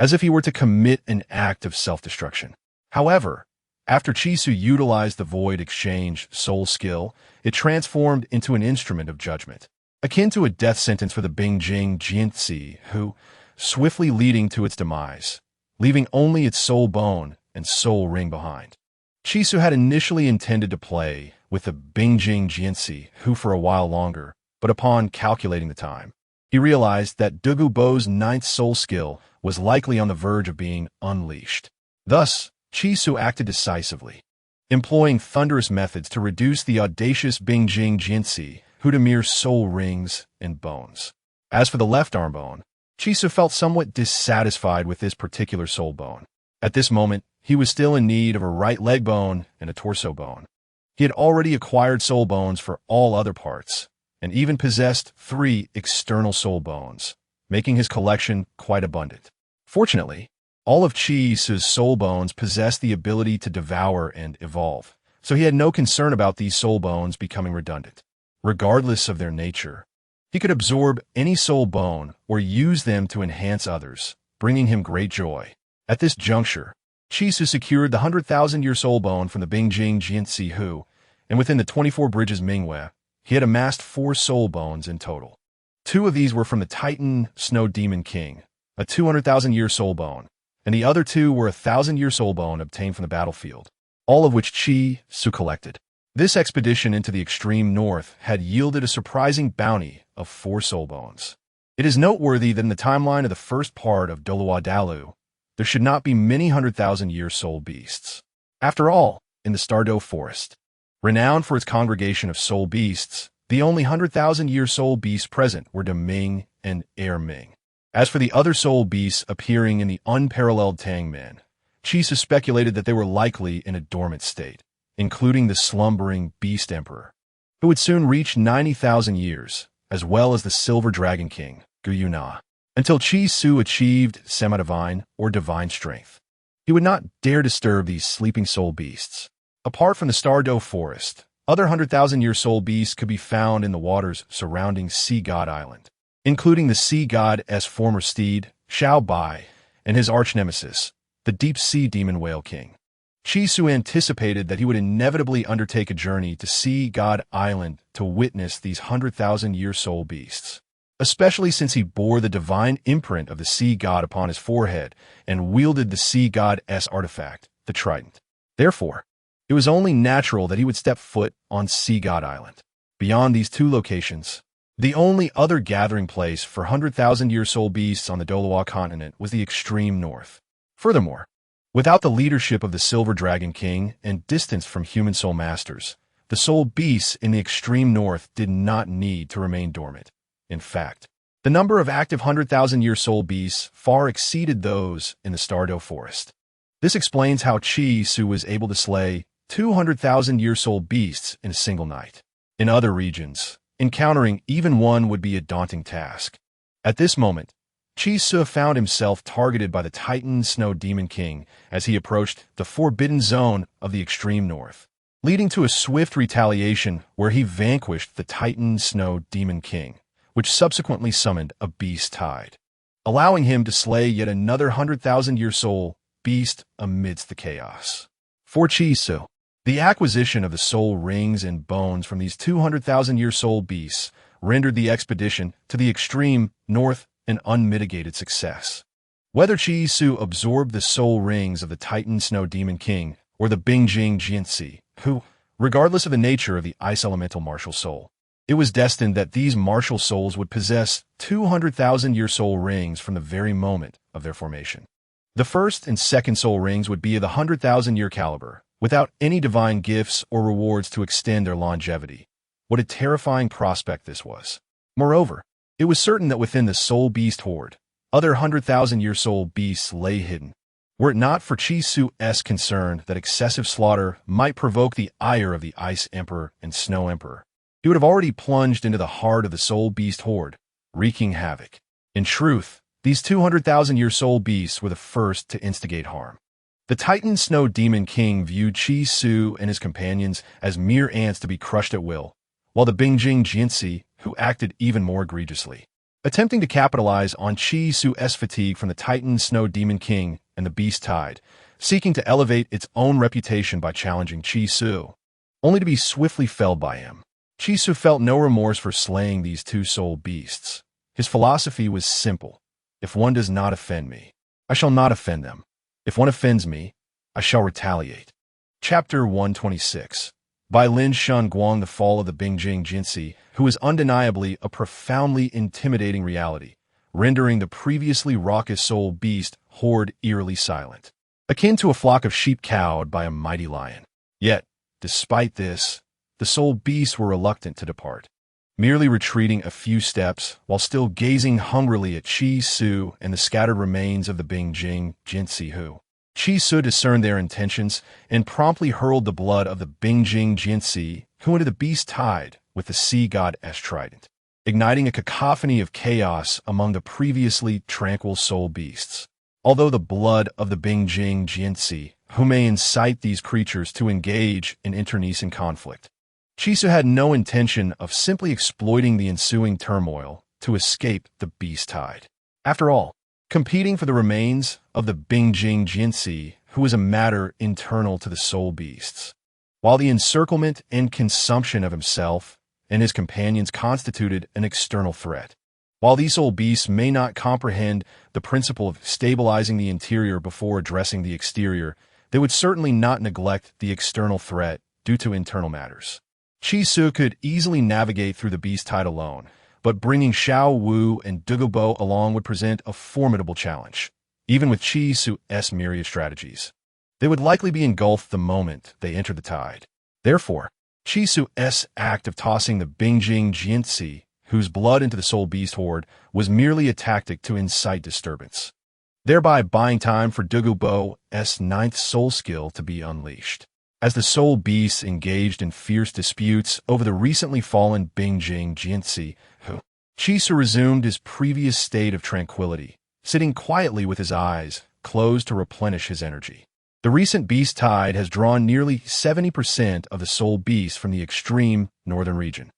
as if he were to commit an act of self-destruction. However, after Chi Su utilized the Void Exchange soul skill, it transformed into an instrument of judgment, akin to a death sentence for the Bingjing Jianzi Hu, swiftly leading to its demise, leaving only its soul bone and soul ring behind. Chi Su had initially intended to play with the Bingjing Jianzi Hu for a while longer, but upon calculating the time, he realized that Dugu Bo's ninth soul skill was likely on the verge of being unleashed. Thus, Chi Su acted decisively, employing thunderous methods to reduce the audacious Bingjing Jianzi who to mere soul rings and bones. As for the left arm bone, Chisu felt somewhat dissatisfied with this particular soul bone. At this moment, he was still in need of a right leg bone and a torso bone. He had already acquired soul bones for all other parts, and even possessed 3 external soul bones, making his collection quite abundant. Fortunately, all of Chisu's soul bones possessed the ability to devour and evolve, so he had no concern about these soul bones becoming redundant. Regardless of their nature, he could absorb any soul bone or use them to enhance others, bringing him great joy. At this juncture, Chisu secured the 100,000-year soul bone from the Bingjing Jianzi Hu, and within the 24 bridges Mingwei, he had amassed 4 soul bones in total. 2 of these were from the Titan Snow Demon King, a 200,000-year soul bone, and the other 2 were a 1,000-year soul bone obtained from the battlefield, all of which Chisu collected. This expedition into the extreme north had yielded a surprising bounty of 4 soul bones. It is noteworthy that in the timeline of the first part of Douluo Dalu, there should not be many 100,000-year soul beasts. After all, in the Douluo Forest, renowned for its congregation of soul beasts, the only 100,000-year soul beasts present were Deming and Ming. As for the other soul beasts appearing in the unparalleled Tangmen, Chisu speculated that they were likely in a dormant state, including the slumbering Beast Emperor, who would soon reach 90,000 years, as well as the Silver Dragon King, Guyuna, until Chisu achieved semi-divine or divine strength. He would not dare disturb these sleeping soul beasts. Apart from the Douluo Forest, other 100,000-year soul beasts could be found in the waters surrounding Sea God Island, including the sea god's former steed, Xiao Bai, and his arch-nemesis, the deep-sea demon whale king. Chisu anticipated that he would inevitably undertake a journey to Sea God Island to witness these 100,000-year soul beasts, especially since he bore the divine imprint of the sea god upon his forehead and wielded the sea god's artifact, the trident. Therefore, it was only natural that he would step foot on Sea God Island. Beyond these 2 locations, the only other gathering place for 100,000-year soul beasts on the Douluo Continent was the extreme north. Furthermore, without the leadership of the Silver Dragon King and distance from human soul masters, the soul beasts in the extreme north did not need to remain dormant. In fact, the number of active 100,000-year soul beasts far exceeded those in the Douluo Forest. This explains how Chisu was able to slay 200,000-year soul beasts in a single night. In other regions, encountering even one would be a daunting task. At this moment, Chisu found himself targeted by the Titan Snow Demon King as he approached the forbidden zone of the extreme north, leading to a swift retaliation where he vanquished the Titan Snow Demon King, which subsequently summoned a beast tide, allowing him to slay yet another 100,000-year soul beast amidst the chaos. For Chisu, the acquisition of the soul rings and bones from these 200,000-year soul beasts rendered the expedition to the extreme north an unmitigated success. Whether Chisu absorbed the soul rings of the Titan Snow Demon King or the Bingjing Jianzi, who, regardless of the nature of the ice elemental martial soul, it was destined that these martial souls would possess 200,000-year soul rings from the very moment of their formation. The first and second soul rings would be of the 100,000-year caliber, without any divine gifts or rewards to extend their longevity. What a terrifying prospect this was. Moreover, it was certain that within the soul beast horde, other 100,000-year soul beasts lay hidden. Were it not for Chisu's concern that excessive slaughter might provoke the ire of the Ice Emperor and Snow Emperor, he would have already plunged into the heart of the soul beast horde, wreaking havoc. In truth, these 200,000-year soul beasts were the first to instigate harm. The Titan Snow Demon King viewed Chisu and his companions as mere ants to be crushed at will, while the Bingjing Jianzi, who acted even more egregiously, attempting to capitalize on Chisu's fatigue from the Titan Snow Demon King and the Beast Tide, seeking to elevate its own reputation by challenging Chisu, only to be swiftly felled by him. Chisu felt no remorse for slaying these 2 soul beasts. His philosophy was simple. If one does not offend me, I shall not offend them. If one offends me, I shall retaliate. Chapter 126. By Lin Shun Guang, The Fall of the Bingjing Jianzi, who is undeniably a profoundly intimidating reality, rendering the previously raucous soul beast horde eerily silent, akin to a flock of sheep cowed by a mighty lion. Yet, despite this, the soul beasts were reluctant to depart. merely retreating a few steps while still gazing hungrily at Qi Su and the scattered remains of the Bingjing Jinsi Hu. Qi Su discerned their intentions and promptly hurled the blood of the Bingjing Jinsi Hu into the beast tide with the sea god-esque trident, igniting a cacophony of chaos among the previously tranquil soul beasts. Although the blood of the Bingjing Jinsi Hu may incite these creatures to engage in internecine conflict, Qi Su had no intention of simply exploiting the ensuing turmoil to escape the beast tide. After all, competing for the remains of the Bingjing Jinsi Hu was a matter internal to the soul beasts, while the encirclement and consumption of himself and his companions constituted an external threat. While these soul beasts may not comprehend the principle of stabilizing the interior before addressing the exterior, they would certainly not neglect the external threat due to internal matters. Qi Su could easily navigate through the beast tide alone, but bringing Xiao Wu and Dugubo along would present a formidable challenge. Even with Qi Su's myriad strategies, they would likely be engulfed the moment they entered the tide. Therefore, Qi Su's act of tossing the Bingjing Jinsi whose blood into the soul beast horde was merely a tactic to incite disturbance, thereby buying time for Dugubo's ninth soul skill to be unleashed. As the soul beasts engaged in fierce disputes over the recently fallen Bingjing Jinsi Hu, Qi Su resumed his previous state of tranquility, sitting quietly with his eyes closed to replenish his energy. The recent beast tide has drawn nearly 70% of the soul beasts from the extreme northern region.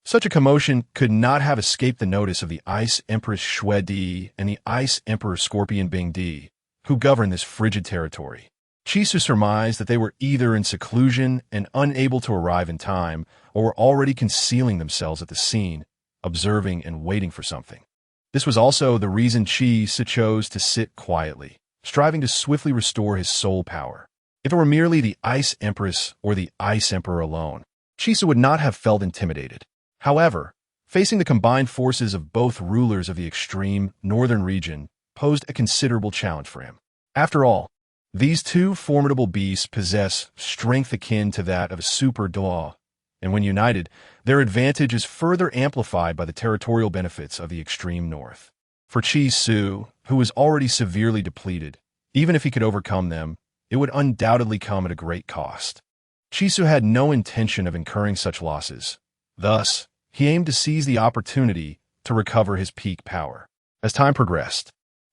Such a commotion could not have escaped the notice of the Ice Empress Shui Di and the Ice Emperor Scorpion Bing Di, who govern this frigid territory. Qi Su surmised that they were either in seclusion and unable to arrive in time, or were already concealing themselves at the scene, observing and waiting for something. This was also the reason Qi Su chose to sit quietly, striving to swiftly restore his soul power. If it were merely the Ice Empress or the Ice Emperor alone, Qi Su would not have felt intimidated. However, facing the combined forces of both rulers of the extreme northern region posed a considerable challenge for him. After all, these two formidable beasts possess strength akin to that of a super Douluo, and when united, their advantage is further amplified by the territorial benefits of the extreme north. For Qi Su, who was already severely depleted, even if he could overcome them, it would undoubtedly come at a great cost. Qi Su had no intention of incurring such losses. Thus, he aimed to seize the opportunity to recover his peak power. As time progressed,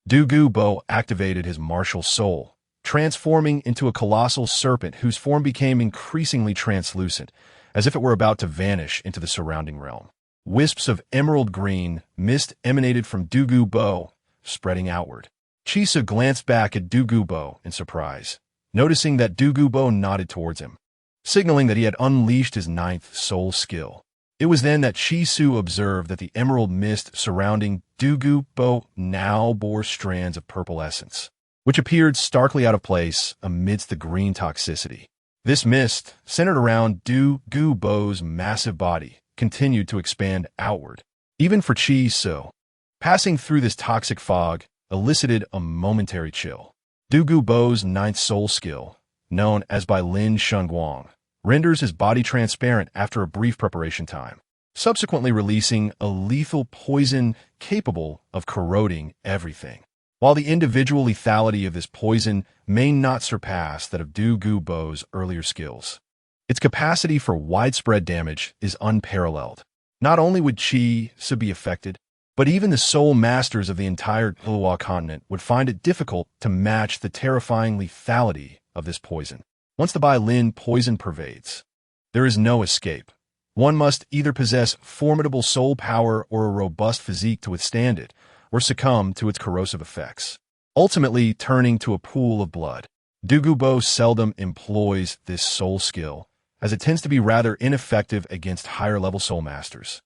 Dugubo activated his martial soul, transforming into a colossal serpent whose form became increasingly translucent, as if it were about to vanish into the surrounding realm. Wisps of emerald green mist emanated from Dugubo, spreading outward. Qi Su glanced back at Dugubo in surprise, noticing that Dugubo nodded towards him, signaling that he had unleashed his ninth soul skill. It was then that Qi Su observed that the emerald mist surrounding Dugubo now bore strands of purple essence, which appeared starkly out of place amidst the green toxicity. This mist, centered around Dugubo's massive body, continued to expand outward. Even for Qi Su, passing through this toxic fog elicited a momentary chill. Dugubo's ninth soul skill, known as by Lin Shunguang, renders his body transparent after a brief preparation time, subsequently releasing a lethal poison capable of corroding everything. While the individual lethality of this poison may not surpass that of Dugubo's earlier skills, its capacity for widespread damage is unparalleled. Not only would Qi Su be affected, but even the soul masters of the entire Douluo Continent would find it difficult to match the terrifying lethality of this poison. Once the Bai Lin poison pervades, there is no escape. One must either possess formidable soul power or a robust physique to withstand it, or succumb to its corrosive effects, ultimately turning to a pool of blood. Dugubo seldom employs this soul skill, as it tends to be rather ineffective against higher-level soul masters,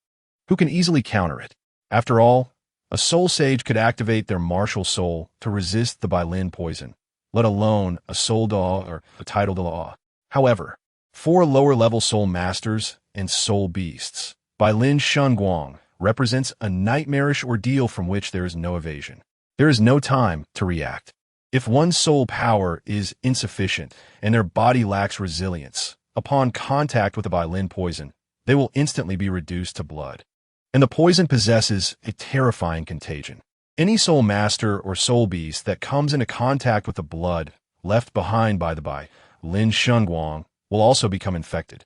who can easily counter it. After all, a soul sage could activate their martial soul to resist the Bai Lin poison, let alone a soul daw or a tidal daw. However, for lower-level soul masters and soul beasts, Bai Lin Shunguang represents a nightmarish ordeal from which there is no evasion. There is no time to react. If one's soul power is insufficient and their body lacks resilience, upon contact with the Bai Lin poison, they will instantly be reduced to blood. and the poison possesses a terrifying contagion. Any soul master or soul beast that comes into contact with the blood left behind by the Lin Shunguang will also become infected,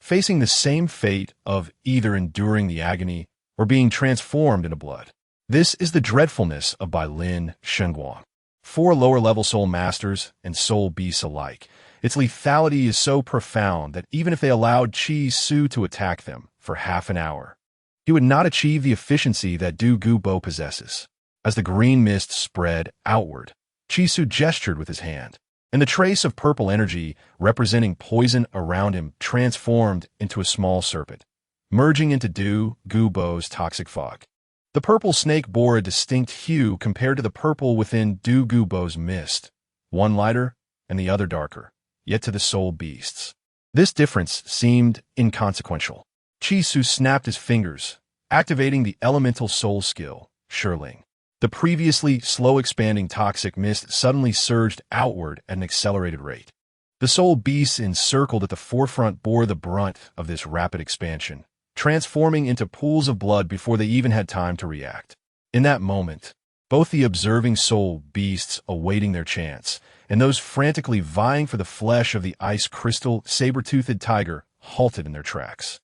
facing the same fate of either enduring the agony or being transformed into blood. This is the dreadfulness of Bai Lin Shunguang. For lower-level soul masters and soul beasts alike, its lethality is so profound that even if they allowed Qi Su to attack them for half an hour, he would not achieve the efficiency that Du Gu Bo possesses. As the green mist spread outward, Qi Su gestured with his hand, and the trace of purple energy representing poison around him transformed into a small serpent, merging into Du Gu Bo's toxic fog. The purple snake bore a distinct hue compared to the purple within Du Gu Bo's mist, one lighter and the other darker, yet to the soul beasts, this difference seemed inconsequential. Qi Su snapped his fingers, activating the elemental soul skill, Shirling. The previously slow-expanding toxic mist suddenly surged outward at an accelerated rate. The soul beasts encircled at the forefront bore the brunt of this rapid expansion, transforming into pools of blood before they even had time to react. In that moment, both the observing soul beasts awaiting their chance and those frantically vying for the flesh of the ice crystal saber-toothed tiger halted in their tracks,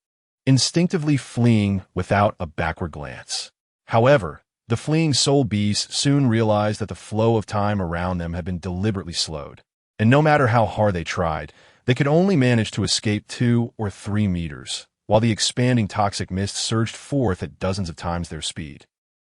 instinctively fleeing without a backward glance. However, the fleeing soul beasts soon realized that the flow of time around them had been deliberately slowed, and no matter how hard they tried, they could only manage to escape 2 or 3 meters, while the expanding toxic mist surged forth at dozens of times their speed.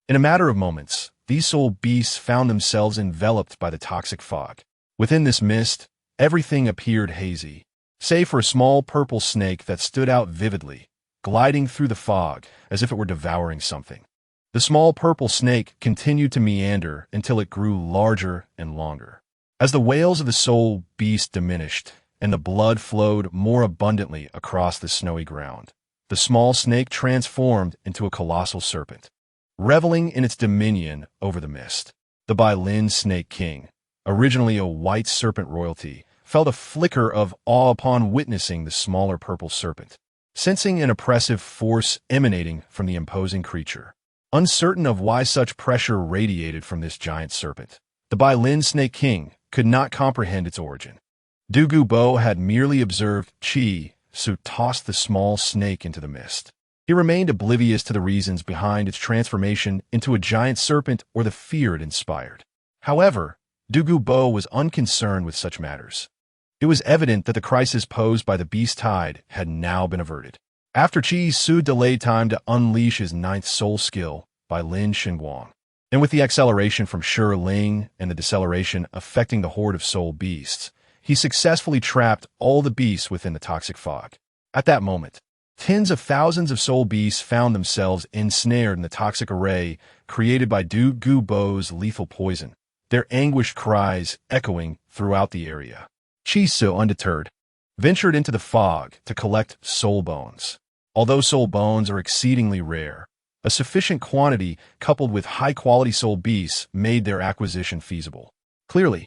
In a matter of moments, these soul beasts found themselves enveloped by the toxic fog. Within this mist, everything appeared hazy, save for a small purple snake that stood out vividly, gliding through the fog as if it were devouring something. The small purple snake continued to meander until it grew larger and longer. As the wails of the soul beast diminished and the blood flowed more abundantly across the snowy ground, the small snake transformed into a colossal serpent, reveling in its dominion over the mist. The Bai Lin Snake King, originally a white serpent royalty, felt a flicker of awe upon witnessing the smaller purple serpent, sensing an oppressive force emanating from the imposing creature. Uncertain of why such pressure radiated from this giant serpent, the Bai Lin Snake King could not comprehend its origin. Du Gu Bo had merely observed Qi Su toss the small snake into the mist. He remained oblivious to the reasons behind its transformation into a giant serpent or the fear it inspired. However, Du Gu Bo was unconcerned with such matters. It was evident that the crisis posed by the beast tide had now been averted. After Qi Su delayed time to unleash his 9th soul skill by Lin Xinguang, and with the acceleration from Shi Ling and the deceleration affecting the horde of soul beasts, he successfully trapped all the beasts within the toxic fog. At that moment, tens of thousands of soul beasts found themselves ensnared in the toxic array created by Du Gu Bo's lethal poison, their anguished cries echoing throughout the area. Qi Su, undeterred, ventured into the fog to collect soul bones. Although soul bones are exceedingly rare, a sufficient quantity coupled with high-quality soul beasts made their acquisition feasible. Clearly,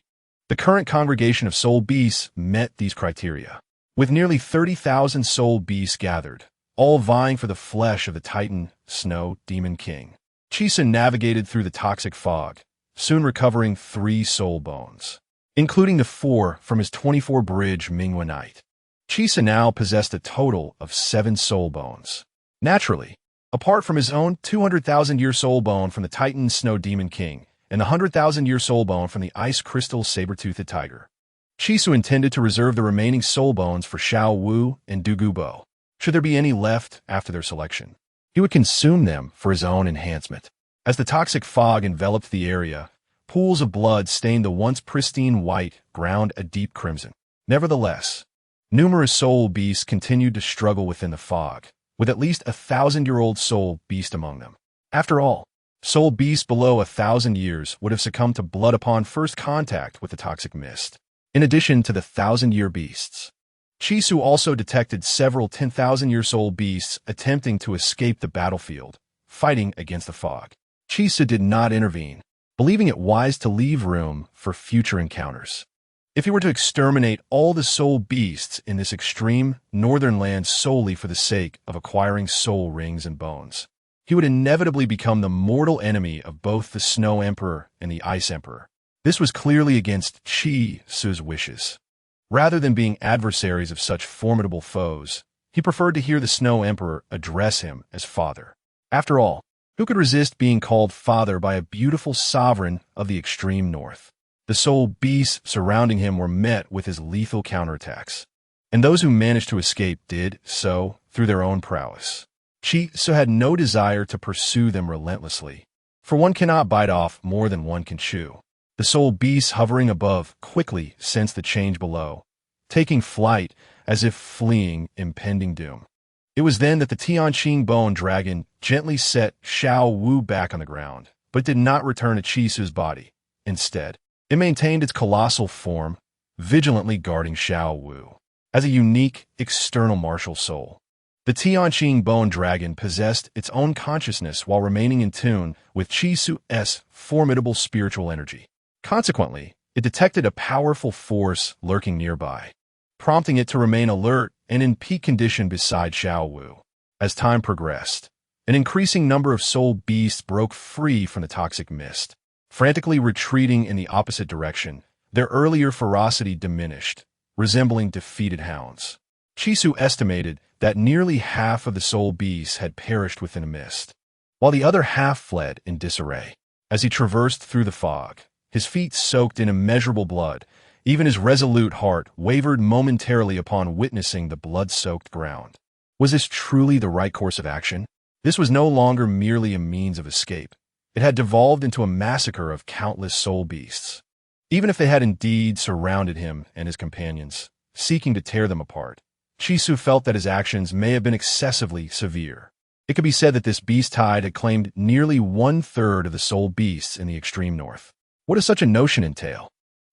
the current congregation of soul beasts met these criteria. With nearly 30,000 soul beasts gathered, all vying for the flesh of the Titan Snow Demon King, Qi Su navigated through the toxic fog, soon recovering 3 soul bones, including the 4 from his 24-bridge Minghua Knight. Qi Su now possessed a total of 7 soul bones. Naturally, apart from his own 200,000-year soul bone from the Titan Snow Demon King and the 100,000-year soul bone from the Ice Crystal Saber-Toothed Tiger, Qi Su intended to reserve the remaining soul bones for Xiao Wu and Du Gu Bo. Should there be any left after their selection, he would consume them for his own enhancement. As the toxic fog enveloped the area, pools of blood stained the once pristine white ground a deep crimson. Nevertheless, numerous soul beasts continued to struggle within the fog, with at least 1,000-year-old soul beast among them. After all, soul beasts below 1,000 years would have succumbed to blood upon first contact with the toxic mist. In addition to the 1,000-year beasts, Qi Su also detected several 10,000-year soul beasts attempting to escape the battlefield, fighting against the fog. Qi Su did not intervene, believing it wise to leave room for future encounters. If he were to exterminate all the soul beasts in this extreme northern land solely for the sake of acquiring soul rings and bones, he would inevitably become the mortal enemy of both the Snow Emperor and the Ice Emperor. This was clearly against Qi Su's wishes. Rather than being adversaries of such formidable foes, he preferred to hear the Snow Emperor address him as father. After all, who could resist being called father by a beautiful sovereign of the extreme north? The soul beasts surrounding him were met with his lethal counterattacks, and those who managed to escape did so through their own prowess. Qi Su had no desire to pursue them relentlessly, for one cannot bite off more than one can chew. The soul beasts hovering above quickly sensed the change below, taking flight as if fleeing impending doom. It was then that the Tianqing bone dragon gently set Xiao Wu back on the ground, but did not return to Qi Su's body. Instead, it maintained its colossal form, vigilantly guarding Xiao Wu. As a unique, external martial soul, the Tianqing bone dragon possessed its own consciousness while remaining in tune with Qi Su's formidable spiritual energy. Consequently, it detected a powerful force lurking nearby, prompting it to remain alert and in peak condition beside Xiao Wu. As time progressed, an increasing number of soul beasts broke free from the toxic mist, frantically retreating in the opposite direction. Their earlier ferocity diminished, resembling defeated hounds. Qi Su estimated that nearly half of the soul beasts had perished within a mist, while the other half fled in disarray. As he traversed through the fog, his feet soaked in immeasurable blood, even his resolute heart wavered momentarily upon witnessing the blood-soaked ground. Was this truly the right course of action? This was no longer merely a means of escape. It had devolved into a massacre of countless soul beasts. Even if they had indeed surrounded him and his companions, seeking to tear them apart, Qi Su felt that his actions may have been excessively severe. It could be said that this beast tide had claimed nearly 1/3 of the soul beasts in the extreme north. What does such a notion entail?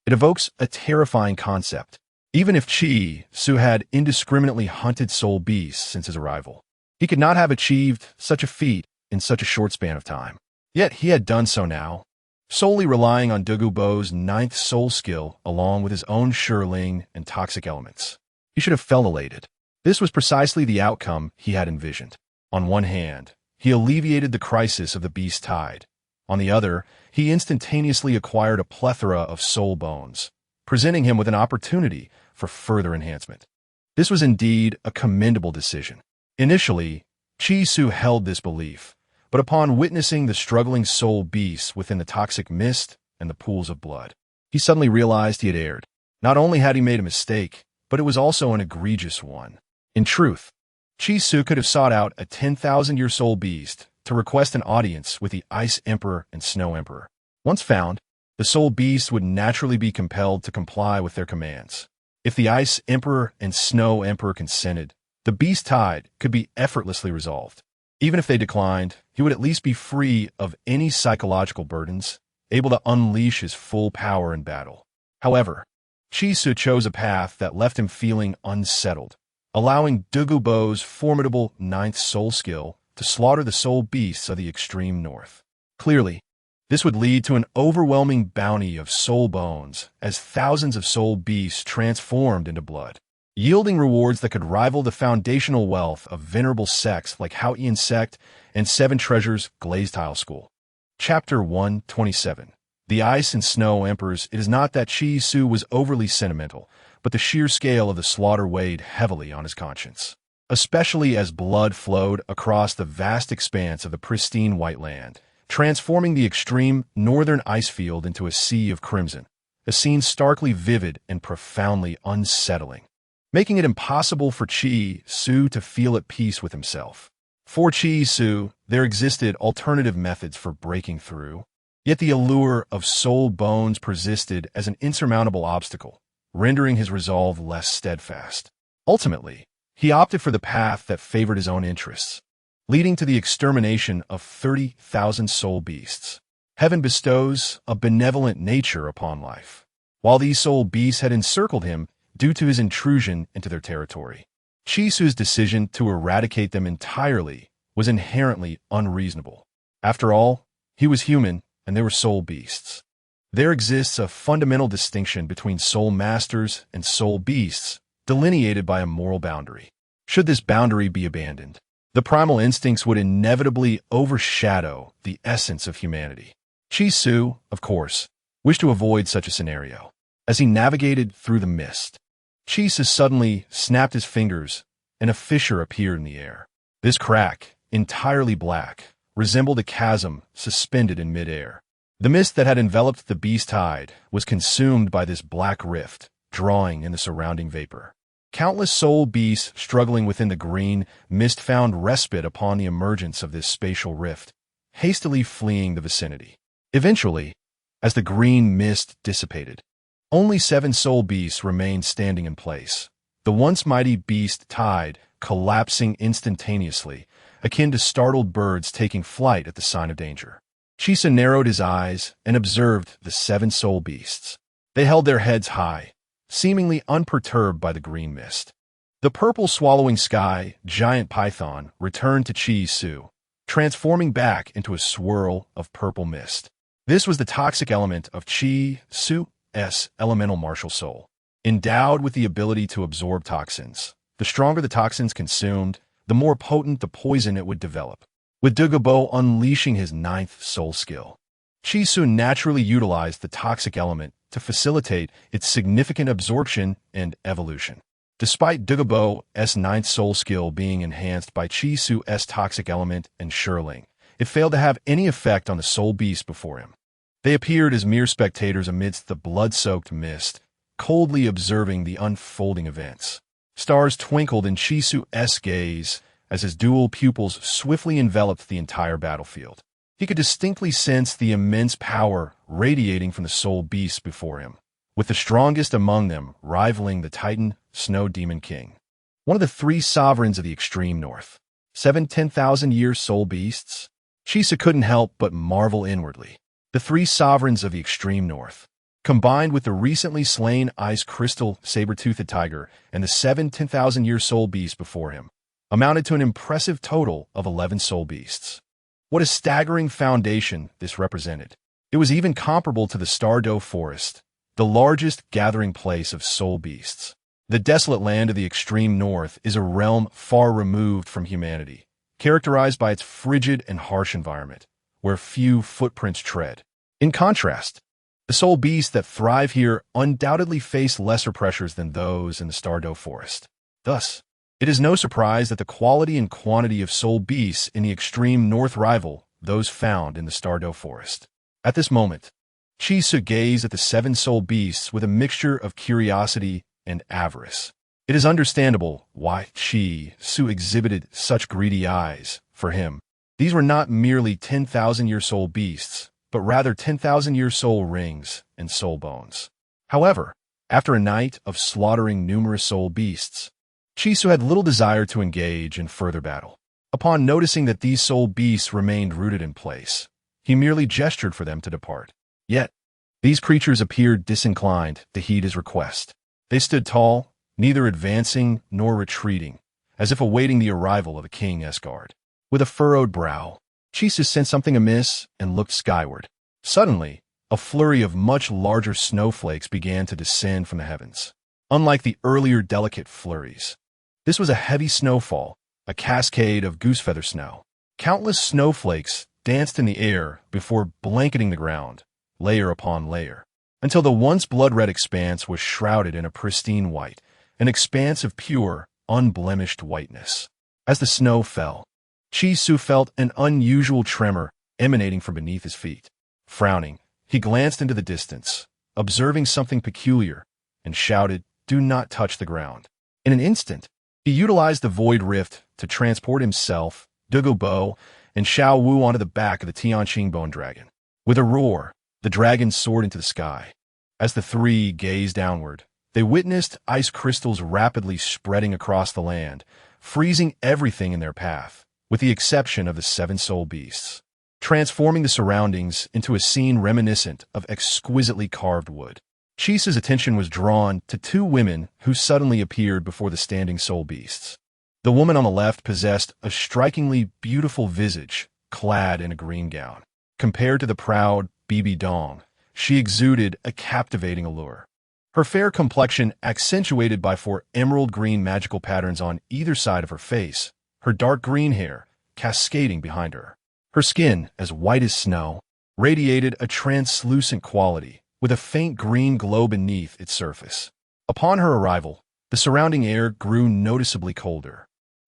It evokes a terrifying concept. Even if Qi Su had indiscriminately hunted soul beasts since his arrival, he could not have achieved such a feat in such a short span of time. Yet he had done so now, solely relying on Douluo Bo's 9th soul skill along with his own Shiling and toxic elements. He should have felt elated. This was precisely the outcome he had envisioned. On one hand, he alleviated the crisis of the beast tide. On the other, he instantaneously acquired a plethora of soul bones, presenting him with an opportunity for further enhancement. This was indeed a commendable decision. Initially, Qi Su held this belief, but upon witnessing the struggling soul beasts within the toxic mist and the pools of blood, he suddenly realized he had erred. Not only had he made a mistake, but it was also an egregious one. In truth, Qi Su could have sought out a 10,000-year soul beast to request an audience with the Ice Emperor and Snow Emperor. Once found, the soul beasts would naturally be compelled to comply with their commands. If the Ice Emperor and Snow Emperor consented, the beast tide could be effortlessly resolved. Even if they declined, he would at least be free of any psychological burdens, able to unleash his full power in battle. However, Qi Su chose a path that left him feeling unsettled, allowing Douluo Bo's formidable 9th soul skill to slaughter the soul beasts of the extreme north. Clearly, this would lead to an overwhelming bounty of soul bones as thousands of soul beasts transformed into blood, yielding rewards that could rival the foundational wealth of venerable sects like Hao Ian Sect and Seven Treasures Glazed Tile School. Chapter 127. The Ice and Snow Emperors. It is not that Qi Su was overly sentimental, but the sheer scale of the slaughter weighed heavily on his conscience, especially as blood flowed across the vast expanse of the pristine white land, transforming the extreme northern ice field into a sea of crimson, a scene starkly vivid and profoundly unsettling, making it impossible for Qi Su to feel at peace with himself. For Qi Su, there existed alternative methods for breaking through, yet the allure of soul bones persisted as an insurmountable obstacle, rendering his resolve less steadfast. Ultimately, he opted for the path that favored his own interests, leading to the extermination of 30,000 soul beasts. Heaven bestows a benevolent nature upon life. While these soul beasts had encircled him due to his intrusion into their territory, Qi Su's decision to eradicate them entirely was inherently unreasonable. After all, he was human and they were soul beasts. There exists a fundamental distinction between soul masters and soul beasts, delineated by a moral boundary. Should this boundary be abandoned, The primal instincts would inevitably overshadow the essence of humanity. Chi-Su, of course, wished to avoid such a scenario. As he navigated through the mist, Chi-Su suddenly snapped his fingers, and a fissure appeared in the air. This crack, entirely black, resembled a chasm suspended in midair. The mist that had enveloped the beast hide was consumed by this black rift, drawing in the surrounding vapor. Countless soul beasts struggling within the green mist found respite upon the emergence of this spatial rift, hastily fleeing the vicinity. Eventually, as the green mist dissipated, only 7 soul beasts remained standing in place. The once mighty beast tide collapsing instantaneously, akin to startled birds taking flight at the sign of danger. Chi-Su narrowed his eyes and observed the 7 soul beasts. They held their heads high, seemingly unperturbed by the green mist. The purple swallowing sky giant python returned to Chi-Su, transforming back into a swirl of purple mist. This was the toxic element of Chi-Su's elemental martial soul. Endowed with the ability to absorb toxins, the stronger the toxins consumed, the more potent the poison it would develop. With Douluo unleashing his 9th soul skill, Chi-Su naturally utilized the toxic element to facilitate its significant absorption and evolution. Despite Douluo's 9th soul skill being enhanced by Chi-Su's toxic element and Shirling, it failed to have any effect on the soul beast before him. They appeared as mere spectators amidst the blood-soaked mist, coldly observing the unfolding events. Stars twinkled in Chi-Su's gaze as his dual pupils swiftly enveloped the entire battlefield. He could distinctly sense the immense power radiating from the soul beasts before him, with the strongest among them rivaling the Titan Snow Demon King, one of the 3 sovereigns of the extreme north. 7 10,000-year soul beasts? Chi-Su couldn't help but marvel inwardly. The 3 sovereigns of the extreme north, combined with the recently slain ice crystal saber-toothed tiger and the 7 10,000-year soul beasts before him, amounted to an impressive total of 11 soul beasts. What a staggering foundation this represented. It was even comparable to the Douluo Forest, the largest gathering place of soul beasts. The desolate land of the extreme north is a realm far removed from humanity, characterized by its frigid and harsh environment, where few footprints tread. In contrast, the soul beasts that thrive here undoubtedly face lesser pressures than those in the Douluo Forest. Thus, it is no surprise that the quality and quantity of soul beasts in the extreme north rival those found in the Douluo Forest. At this moment, Chi-Su gazed at the 7 soul beasts with a mixture of curiosity and avarice. It is understandable why Chi-Su exhibited such greedy eyes. For him, these were not merely 10,000-year soul beasts, but rather 10,000-year soul rings and soul bones. However, after a night of slaughtering numerous soul beasts, Chi-Su had little desire to engage in further battle. Upon noticing that these soul beasts remained rooted in place, he merely gestured for them to depart. Yet, these creatures appeared disinclined to heed his request. They stood tall, neither advancing nor retreating, as if awaiting the arrival of a king's guard. With a furrowed brow, Chi-Su sensed something amiss and looked skyward. Suddenly, a flurry of much larger snowflakes began to descend from the heavens. Unlike the earlier delicate flurries, this was a heavy snowfall, a cascade of goosefeather snow. Countless snowflakes danced in the air before blanketing the ground, layer upon layer, until the once blood-red expanse was shrouded in a pristine white, an expanse of pure, unblemished whiteness. As the snow fell, Chi-Su felt an unusual tremor emanating from beneath his feet. Frowning, he glanced into the distance, observing something peculiar, and shouted, "Do not touch the ground." In an instant, he utilized the void rift to transport himself, Douluo, and Xiao Wu onto the back of the Tianqing bone dragon. With a roar, the dragon soared into the sky. As the 3 gazed downward, they witnessed ice crystals rapidly spreading across the land, freezing everything in their path, with the exception of the 7 soul beasts, transforming the surroundings into a scene reminiscent of exquisitely carved wood. Chi-Su's attention was drawn to 2 women who suddenly appeared before the standing soul beasts. The woman on the left possessed a strikingly beautiful visage, clad in a green gown. Compared to the proud Bibi Dong, she exuded a captivating allure. Her fair complexion accentuated by 4 emerald green magical patterns on either side of her face, her dark green hair cascading behind her. Her skin, as white as snow, radiated a translucent quality with a faint green glow beneath its surface. Upon her arrival, the surrounding air grew noticeably colder,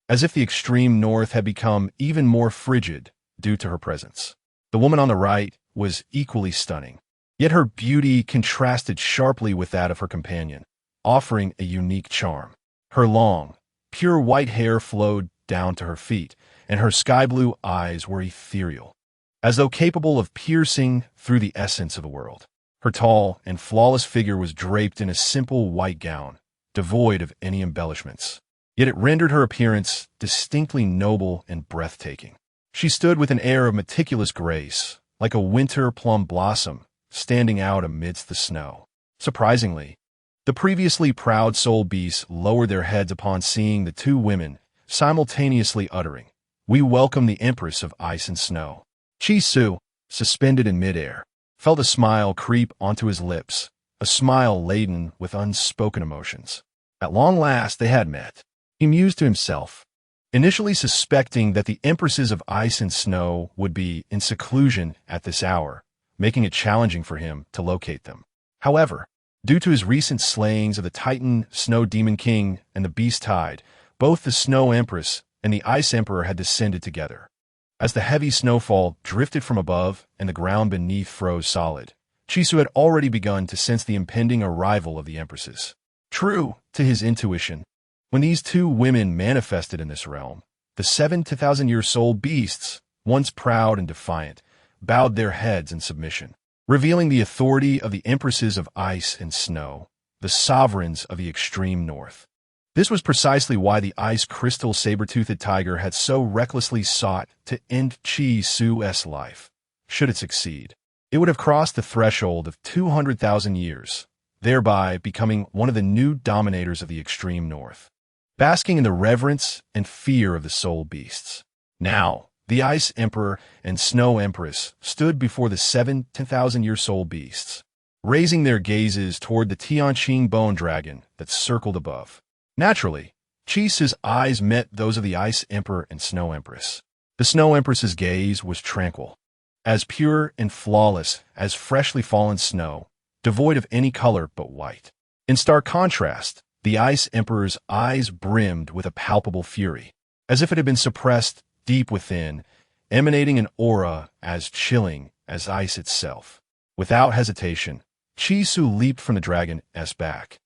as if the extreme north had become even more frigid due to her presence. The woman on the right was equally stunning, yet her beauty contrasted sharply with that of her companion, offering a unique charm. Her long, pure white hair flowed down to her feet, and her sky-blue eyes were ethereal, as though capable of piercing through the essence of the world. Her tall and flawless figure was draped in a simple white gown, devoid of any embellishments. Yet it rendered her appearance distinctly noble and breathtaking. She stood with an air of meticulous grace, like a winter plum blossom standing out amidst the snow. Surprisingly, the previously proud soul beasts lowered their heads upon seeing the two women, simultaneously uttering, "We welcome the Empress of Ice and Snow." Chi-Su, suspended in midair, felt a smile creep onto his lips, a smile laden with unspoken emotions. At long last they had met. He mused to himself, initially suspecting that the Empresses of Ice and Snow would be in seclusion at this hour, making it challenging for him to locate them. However, due to his recent slayings of the Titan Snow Demon King and the Beast Tide, both the Snow Empress and the Ice Emperor had descended together. As the heavy snowfall drifted from above and the ground beneath froze solid, Chi-Su had already begun to sense the impending arrival of the Empresses. True to his intuition, when these two women manifested in this realm, the 7,000-year soul beasts, once proud and defiant, bowed their heads in submission, revealing the authority of the Empresses of Ice and Snow, the sovereigns of the extreme north. This was precisely why the ice crystal saber-toothed tiger had so recklessly sought to end Chi-Su's life. Should it succeed, it would have crossed the threshold of 200,000 years, thereby becoming one of the new dominators of the extreme north, basking in the reverence and fear of the soul beasts. Now, the Ice Emperor and Snow Empress stood before the 7,000-year soul beasts, raising their gazes toward the Tianqing bone dragon that circled above. Naturally, Chi-Su's eyes met those of the Ice Emperor and Snow Empress. The Snow Empress's gaze was tranquil, as pure and flawless as freshly fallen snow, devoid of any color but white. In stark contrast, the Ice Emperor's eyes brimmed with a palpable fury, as if it had been suppressed deep within, emanating an aura as chilling as ice itself. Without hesitation, Chi-Su leaped from the dragon's back,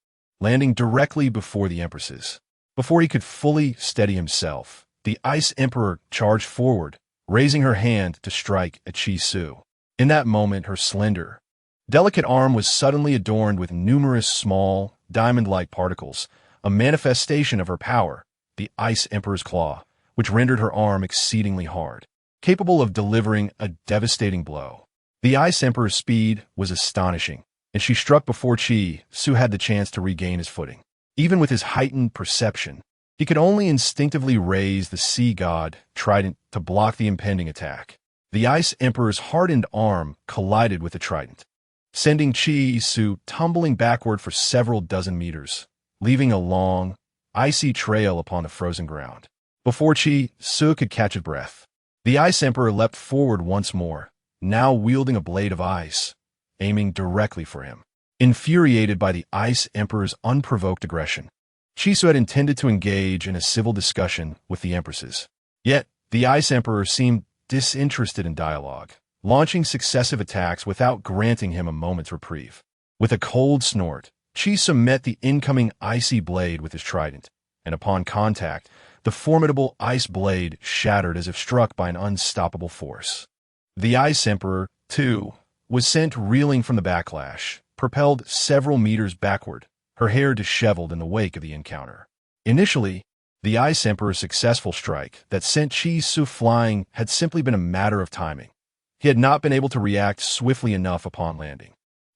landing directly before the Empresses. Before he could fully steady himself, the Ice Emperor charged forward, raising her hand to strike at Chi-Su. In that moment, her slender, delicate arm was suddenly adorned with numerous small, diamond-like particles, a manifestation of her power, the Ice Emperor's claw, which rendered her arm exceedingly hard, capable of delivering a devastating blow. The Ice Emperor's speed was astonishing, and she struck before Chi-Su had the chance to regain his footing. Even with his heightened perception, he could only instinctively raise the sea god trident to block the impending attack. The Ice Emperor's hardened arm collided with the trident, sending Chi-Su tumbling backward for several dozen meters, leaving a long, icy trail upon the frozen ground. Before Chi-Su could catch a breath, the Ice Emperor leapt forward once more, now wielding a blade of ice, aiming directly for him. Infuriated by the Ice Emperor's unprovoked aggression, Chi-Su had intended to engage in a civil discussion with the Empresses. Yet, the Ice Emperor seemed disinterested in dialogue, launching successive attacks without granting him a moment's reprieve. With a cold snort, Chi-Su met the incoming icy blade with his trident, and upon contact, the formidable ice blade shattered as if struck by an unstoppable force. The Ice Emperor, too, was sent reeling from the backlash, propelled several meters backward, her hair disheveled in the wake of the encounter. Initially, the Ice Emperor's successful strike that sent Chi-Su flying had simply been a matter of timing. He had not been able to react swiftly enough upon landing.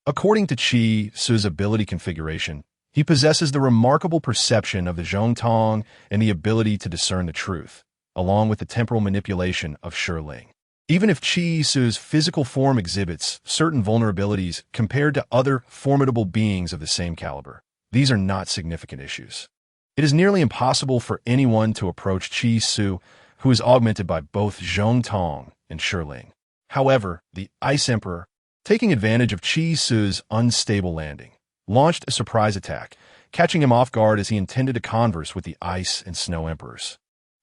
According to Chi-Su's ability configuration, he possesses the remarkable perception of the Zhongtong and the ability to discern the truth, along with the temporal manipulation of Shiling. Even if Chi-Su's physical form exhibits certain vulnerabilities compared to other formidable beings of the same caliber, these are not significant issues. It is nearly impossible for anyone to approach Qi Su, who is augmented by both Zhong Tong and Shiling. However, the Ice Emperor, taking advantage of Qi Su's unstable landing, launched a surprise attack, catching him off guard as he intended to converse with the Ice and Snow Emperors.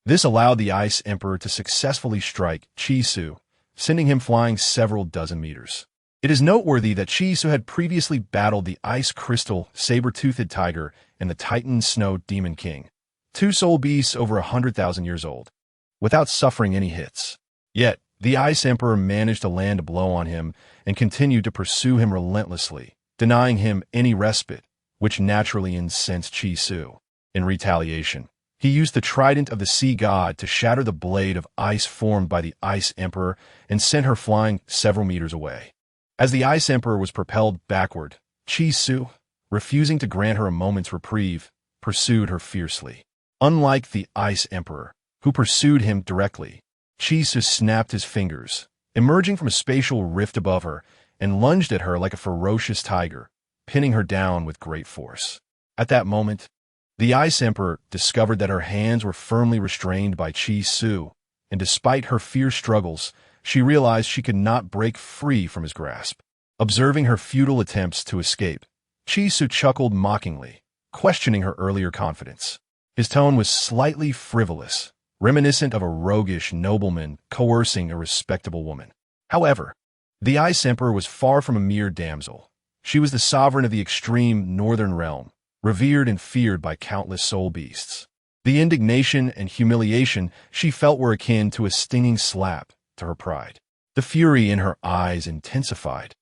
This allowed the Ice Emperor to successfully strike Qi Su, sending him flying several dozen meters. It is noteworthy that Qi Su had previously battled the Ice Crystal Saber-Toothed Tiger and the Titan Snow Demon King, two soul beasts over 100,000 years old, without suffering any hits. Yet, the Ice Emperor managed to land a blow on him and continued to pursue him relentlessly, denying him any respite, which naturally incensed Qi Su. In retaliation, he used the trident of the sea god to shatter the blade of ice formed by the Ice Emperor and sent her flying several meters away. As the Ice Emperor was propelled backward, Qi Su, refusing to grant her a moment's reprieve, pursued her fiercely. Unlike the Ice Emperor, who pursued him directly, Qi Su snapped his fingers, emerging from a spatial rift above her, and lunged at her like a ferocious tiger, pinning her down with great force. At that moment, the Ice Emperor discovered that her hands were firmly restrained by Qi Su, and despite her fierce struggles, she realized she could not break free from his grasp. Observing her futile attempts to escape, Qi Su chuckled mockingly, questioning her earlier confidence. His tone was slightly frivolous, reminiscent of a roguish nobleman coercing a respectable woman. However, the Ice Emperor was far from a mere damsel. She was the sovereign of the extreme northern realm, revered and feared by countless soul beasts. The indignation and humiliation she felt were akin to a stinging slap to her pride. The fury in her eyes intensified,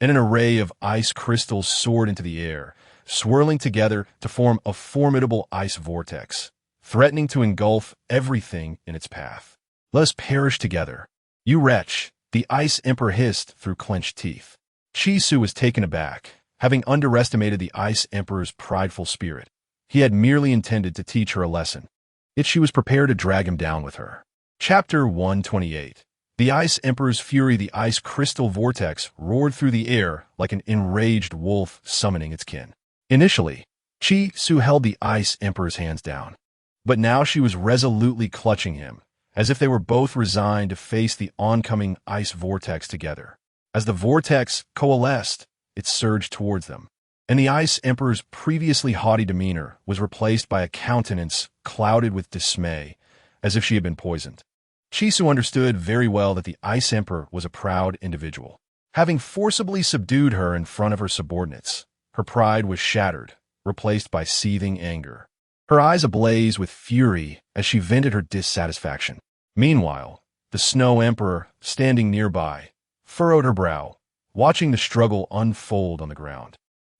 and an array of ice crystals soared into the air, swirling together to form a formidable ice vortex, threatening to engulf everything in its path. "Let us perish together, you wretch," the Ice Emperor hissed through clenched teeth. Qi Su was taken aback, having underestimated the Ice Emperor's prideful spirit. He had merely intended to teach her a lesson, yet she was prepared to drag him down with her. Chapter 128. The Ice Emperor's fury. The ice crystal vortex roared through the air like an enraged wolf summoning its kin. Initially, Qi Su held the Ice Emperor's hands down, but now she was resolutely clutching him, as if they were both resigned to face the oncoming ice vortex together. As the vortex coalesced, it surged towards them, and the Ice Emperor's previously haughty demeanor was replaced by a countenance clouded with dismay, as if she had been poisoned. Qi Su understood very well that the Ice Emperor was a proud individual. Having forcibly subdued her in front of her subordinates, her pride was shattered, replaced by seething anger. Her eyes ablaze with fury as she vented her dissatisfaction. Meanwhile, the Snow Emperor, standing nearby, furrowed her brow, watching the struggle unfold on the ground.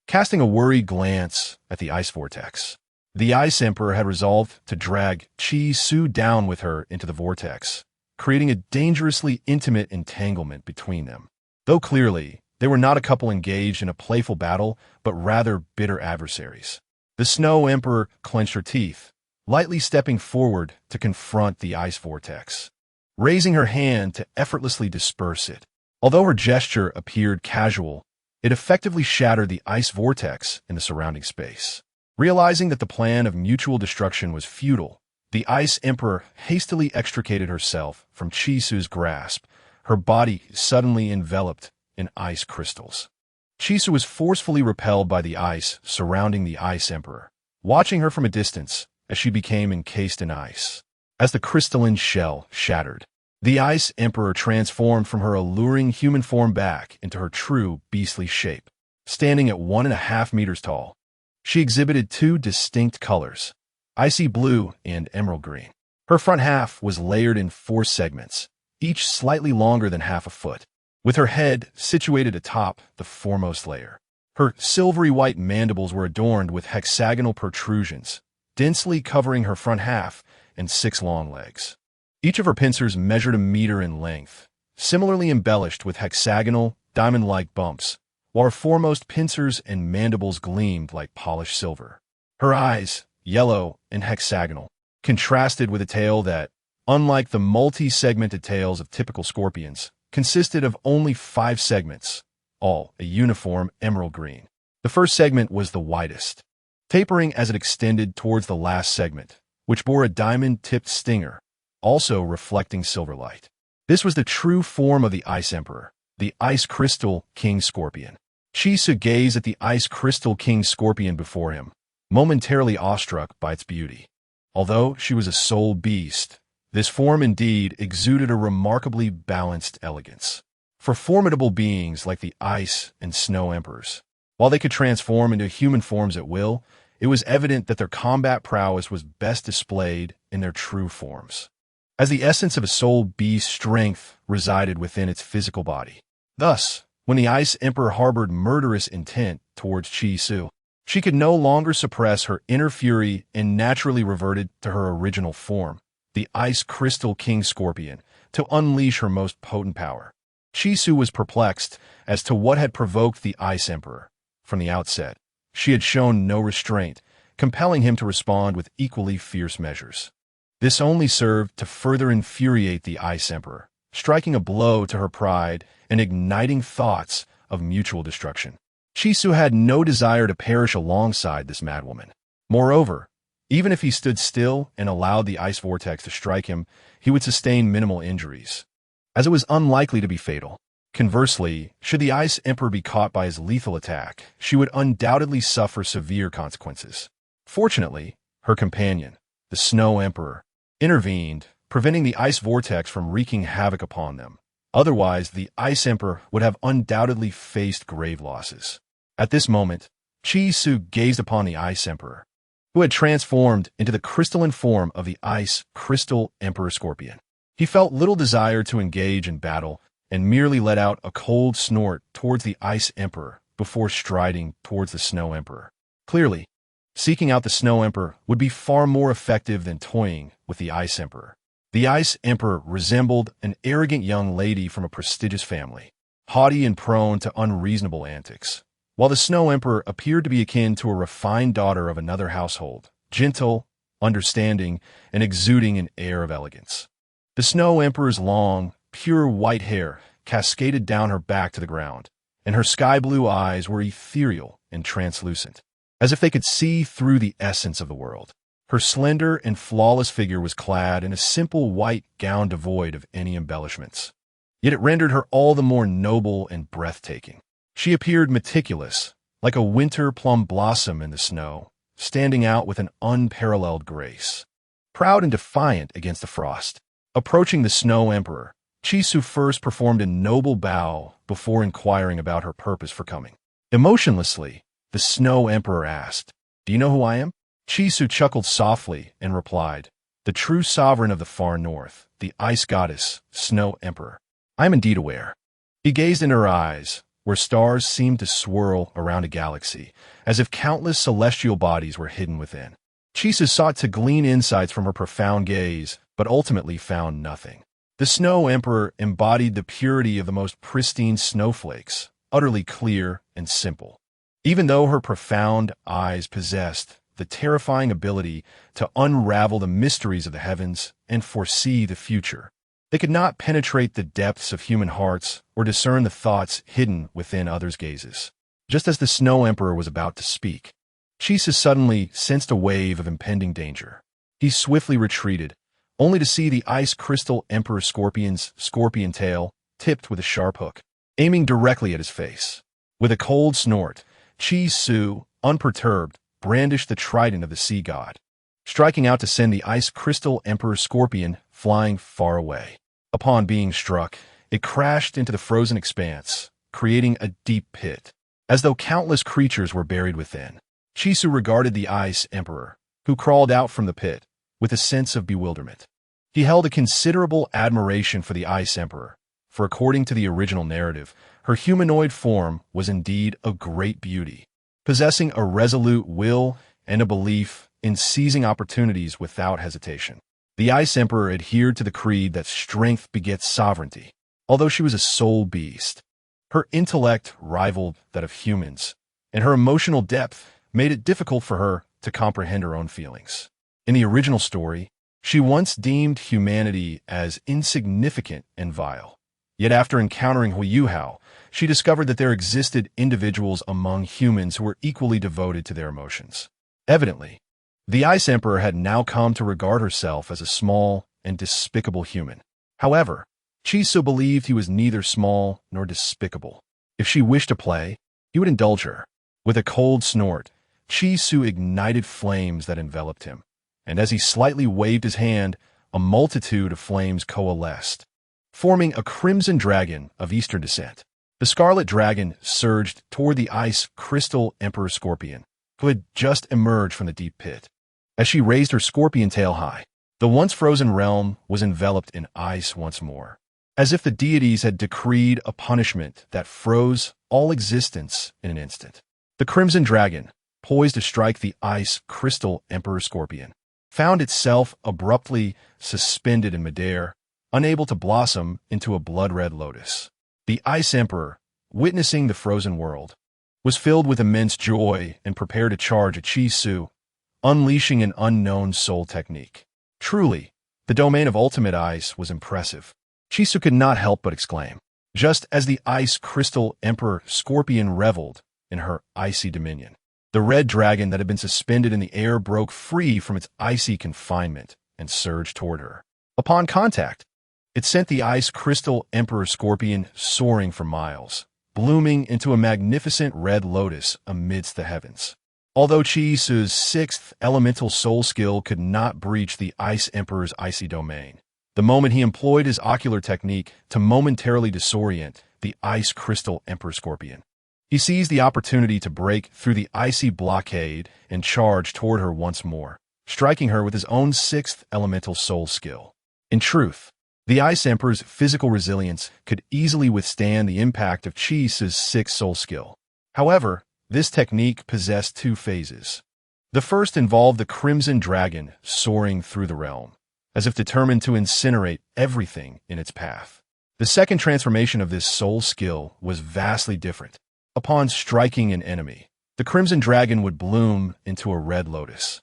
Casting a worried glance at the ice vortex, the Ice Emperor had resolved to drag Qi Su down with her into the vortex, creating a dangerously intimate entanglement between them. Though clearly, they were not a couple engaged in a playful battle, but rather bitter adversaries. The Snow Emperor clenched her teeth, lightly stepping forward to confront the ice vortex, raising her hand to effortlessly disperse it. Although her gesture appeared casual, it effectively shattered the ice vortex in the surrounding space. Realizing that the plan of mutual destruction was futile, the Ice Emperor hastily extricated herself from Qi Su's grasp, her body suddenly enveloped in ice crystals. Qi Su was forcefully repelled by the ice surrounding the Ice Emperor, watching her from a distance as she became encased in ice. As the crystalline shell shattered, the Ice Emperor transformed from her alluring human form back into her true beastly shape. Standing at 1.5 meters tall, she exhibited two distinct colors, icy blue and emerald green. Her front half was layered in 4 segments, each slightly longer than half a foot, with her head situated atop the foremost layer. Her silvery white mandibles were adorned with hexagonal protrusions, densely covering her front half and 6 long legs. Each of her pincers measured 1 meter in length, similarly embellished with hexagonal, diamond-like bumps, while her foremost pincers and mandibles gleamed like polished silver. Her eyes, yellow and hexagonal, contrasted with a tail that, unlike the multi-segmented tails of typical scorpions, consisted of only 5 segments, all a uniform emerald green. The first segment was the widest, tapering as it extended towards the last segment, which bore a diamond-tipped stinger, also reflecting silver light. This was the true form of the Ice Emperor, the Ice Crystal King Scorpion. Chisu gazed at the Ice Crystal King Scorpion before him, momentarily awestruck by its beauty. Although she was a soul beast, this form indeed exuded a remarkably balanced elegance. For formidable beings like the Ice and Snow Emperors, while they could transform into human forms at will, it was evident that their combat prowess was best displayed in their true forms, as the essence of a soul beast's strength resided within its physical body. Thus, when the Ice Emperor harbored murderous intent towards Chisu, she could no longer suppress her inner fury and naturally reverted to her original form, the Ice Crystal King Scorpion, to unleash her most potent power. Chisu was perplexed as to what had provoked the Ice Emperor. From the outset, she had shown no restraint, compelling him to respond with equally fierce measures. This only served to further infuriate the Ice Emperor, striking a blow to her pride and igniting thoughts of mutual destruction. Chisu had no desire to perish alongside this madwoman. Moreover, even if he stood still and allowed the ice vortex to strike him, he would sustain minimal injuries, as it was unlikely to be fatal. Conversely, should the Ice Emperor be caught by his lethal attack, she would undoubtedly suffer severe consequences. Fortunately, her companion, the Snow Emperor, intervened, preventing the ice vortex from wreaking havoc upon them. Otherwise, the Ice Emperor would have undoubtedly faced grave losses. At this moment, Chisu gazed upon the Ice Emperor, who had transformed into the crystalline form of the Ice Crystal Emperor Scorpion. He felt little desire to engage in battle and merely let out a cold snort towards the Ice Emperor before striding towards the Snow Emperor. Clearly, seeking out the Snow Emperor would be far more effective than toying with the Ice Emperor. The Ice Emperor resembled an arrogant young lady from a prestigious family, haughty and prone to unreasonable antics, while the Snow Emperor appeared to be akin to a refined daughter of another household, gentle, understanding, and exuding an air of elegance. The Snow Emperor's long, pure white hair cascaded down her back to the ground, and her sky-blue eyes were ethereal and translucent, as if they could see through the essence of the world. Her slender and flawless figure was clad in a simple white gown devoid of any embellishments, yet it rendered her all the more noble and breathtaking. She appeared meticulous, like a winter plum blossom in the snow, standing out with an unparalleled grace, proud and defiant against the frost. Approaching the Snow Emperor, Chisu first performed a noble bow before inquiring about her purpose for coming. Emotionlessly, the Snow Emperor asked, "Do you know who I am?" Chisu chuckled softly and replied, "The true sovereign of the far north, the ice goddess, Snow Emperor. I am indeed aware." He gazed in her eyes, where stars seemed to swirl around a galaxy, as if countless celestial bodies were hidden within. Chisu sought to glean insights from her profound gaze, but ultimately found nothing. The Snow Emperor embodied the purity of the most pristine snowflakes, utterly clear and simple. Even though her profound eyes possessed the terrifying ability to unravel the mysteries of the heavens and foresee the future, they could not penetrate the depths of human hearts or discern the thoughts hidden within others' gazes. Just as the Snow Emperor was about to speak, Chisu suddenly sensed a wave of impending danger. He swiftly retreated, only to see the Ice Crystal Emperor Scorpion's scorpion tail tipped with a sharp hook, aiming directly at his face. With a cold snort, Chisu, unperturbed, brandished the trident of the sea god, striking out to send the Ice Crystal Emperor Scorpion flying far away. Upon being struck, it crashed into the frozen expanse, creating a deep pit, as though countless creatures were buried within. Chisu regarded the Ice Emperor, who crawled out from the pit, with a sense of bewilderment. He held a considerable admiration for the Ice Emperor, for according to the original narrative, her humanoid form was indeed a great beauty, possessing a resolute will and a belief in seizing opportunities without hesitation. The Ice Emperor adhered to the creed that strength begets sovereignty. Although she was a soul beast, her intellect rivaled that of humans, and her emotional depth made it difficult for her to comprehend her own feelings. In the original story, she once deemed humanity as insignificant and vile. Yet after encountering Huiyuhao, she discovered that there existed individuals among humans who were equally devoted to their emotions. Evidently, the Ice Emperor had now come to regard herself as a small and despicable human. However, Chisu believed he was neither small nor despicable. If she wished to play, he would indulge her. With a cold snort, Chisu ignited flames that enveloped him, and as he slightly waved his hand, a multitude of flames coalesced, forming a crimson dragon of Eastern descent. The scarlet dragon surged toward the ice crystal Emperor Scorpion, who had just emerged from the deep pit. As she raised her scorpion tail high, the once frozen realm was enveloped in ice once more, as if the deities had decreed a punishment that froze all existence in an instant. The crimson dragon, poised to strike the ice crystal Emperor Scorpion, found itself abruptly suspended in midair, unable to blossom into a blood-red lotus. The Ice Emperor, witnessing the frozen world, was filled with immense joy and prepared to charge at Chisu, unleashing an unknown soul technique. Truly, the domain of ultimate ice was impressive. Chisu could not help but exclaim, just as the ice crystal Emperor Scorpion reveled in her icy dominion. The red dragon that had been suspended in the air broke free from its icy confinement and surged toward her. Upon contact, it sent the ice crystal Emperor Scorpion soaring for miles, blooming into a magnificent red lotus amidst the heavens. Although Chisu's sixth elemental soul skill could not breach the Ice Emperor's icy domain, the moment he employed his ocular technique to momentarily disorient the ice crystal Emperor Scorpion, he seized the opportunity to break through the icy blockade and charge toward her once more, striking her with his own sixth elemental soul skill. In truth, the Ice Emperor's physical resilience could easily withstand the impact of Chisu's sixth soul skill. However, this technique possessed two phases. The first involved the Crimson Dragon soaring through the realm, as if determined to incinerate everything in its path. The second transformation of this soul skill was vastly different. Upon striking an enemy, the Crimson Dragon would bloom into a red lotus,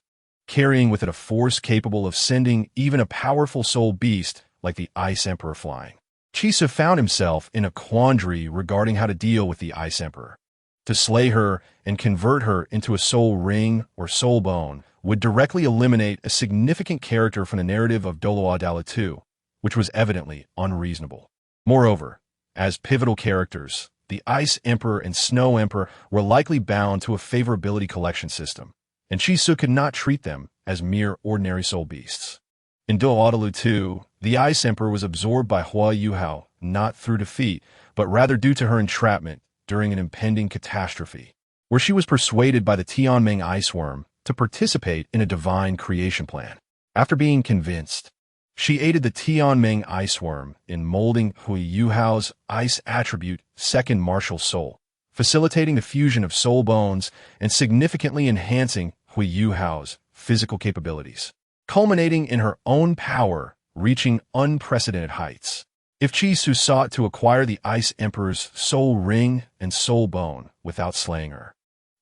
carrying with it a force capable of sending even a powerful soul beast like the Ice Emperor flying. Chisu found himself in a quandary regarding how to deal with the Ice Emperor. To slay her and convert her into a soul ring or soul bone would directly eliminate a significant character from the narrative of Douluo Continent, which was evidently unreasonable. Moreover, as pivotal characters, the Ice Emperor and Snow Emperor were likely bound to a favorability collection system, and Chisu could not treat them as mere ordinary soul beasts. In Douluo Continent, the Ice Emperor was absorbed by Hua Yuhao not through defeat, but rather due to her entrapment during an impending catastrophe, where she was persuaded by the Tianmeng Iceworm to participate in a divine creation plan. After being convinced, she aided the Tianmeng Iceworm in molding Hui Yuhao's ice attribute second martial soul, facilitating the fusion of soul bones and significantly enhancing Hui Yuhao's physical capabilities, culminating in her own power reaching unprecedented heights. If Chisu sought to acquire the Ice Emperor's soul ring and soul bone without slaying her,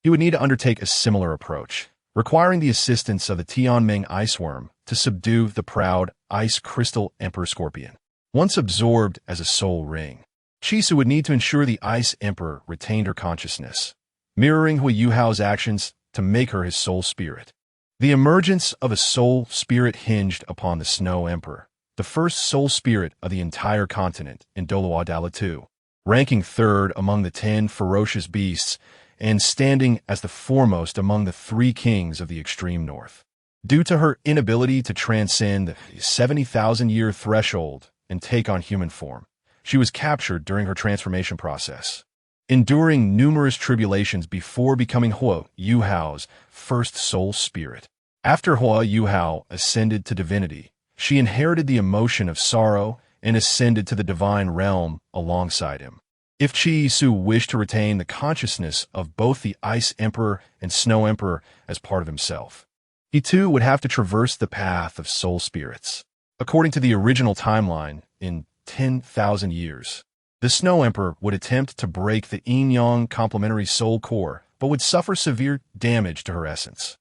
he would need to undertake a similar approach, requiring the assistance of the Tianmeng Iceworm to subdue the proud Ice Crystal Emperor Scorpion. Once absorbed as a soul ring, Chisu would need to ensure the Ice Emperor retained her consciousness, mirroring Hui Yuhao's actions to make her his soul spirit. The emergence of a soul spirit hinged upon the Snow Emperor, the first soul spirit of the entire continent in Douluo Continent, ranking third among the 10 ferocious beasts and standing as the foremost among the 3 kings of the extreme north. Due to her inability to transcend the 70,000-year threshold and take on human form, she was captured during her transformation process, enduring numerous tribulations before becoming Hua Yuhao's first soul spirit. After Hua Yuhao ascended to divinity, she inherited the emotion of sorrow and ascended to the divine realm alongside him. If Chisu wished to retain the consciousness of both the Ice Emperor and Snow Emperor as part of himself, he too would have to traverse the path of soul spirits. According to the original timeline, in 10,000 years, the Snow Emperor would attempt to break the yin-yang complementary soul core, but would suffer severe damage to her essence,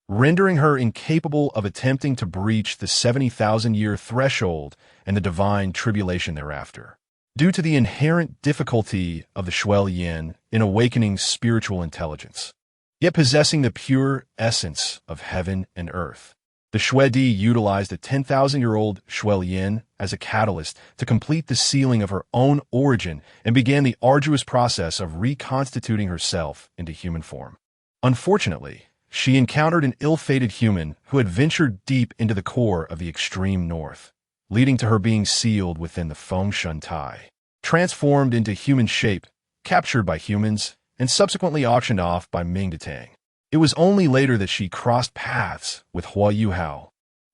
rendering her incapable of attempting to breach the 70,000-year threshold and the divine tribulation thereafter. Due to the inherent difficulty of the Shuel Yin in awakening spiritual intelligence, yet possessing the pure essence of heaven and earth. The Shuedi utilized a 10,000-year-old Shuelian as a catalyst to complete the sealing of her own origin and began the arduous process of reconstituting herself into human form. Unfortunately, she encountered an ill-fated human who had ventured deep into the core of the extreme north, leading to her being sealed within the Feng Shun Tai, transformed into human shape, captured by humans, and subsequently auctioned off by Ming de Tang. It was only later that she crossed paths with Hua Yuhao,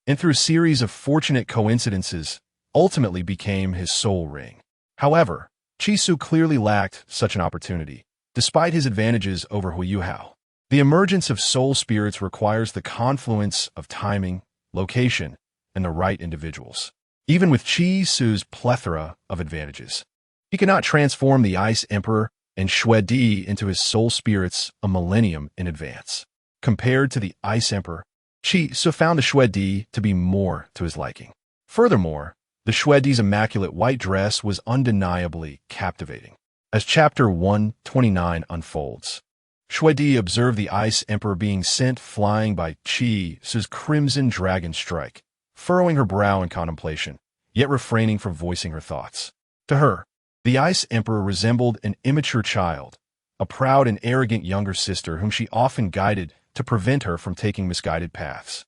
and through a series of fortunate coincidences, ultimately became his soul ring. However, Qi Su clearly lacked such an opportunity, despite his advantages over Hua Yuhao. The emergence of soul spirits requires the confluence of timing, location, and the right individuals. Even with Qi Su's plethora of advantages, he could not transform the Ice Emperor and Shuedi into his soul spirits a millennium in advance. Compared to the Ice Emperor, Qi Su found the Shuedi to be more to his liking. Furthermore, the Shuedi's immaculate white dress was undeniably captivating. As Chapter 129 unfolds, Shuedi observed the Ice Emperor being sent flying by Qi Su's crimson dragon strike, furrowing her brow in contemplation, yet refraining from voicing her thoughts. To her, the Ice Emperor resembled an immature child, a proud and arrogant younger sister whom she often guided to prevent her from taking misguided paths.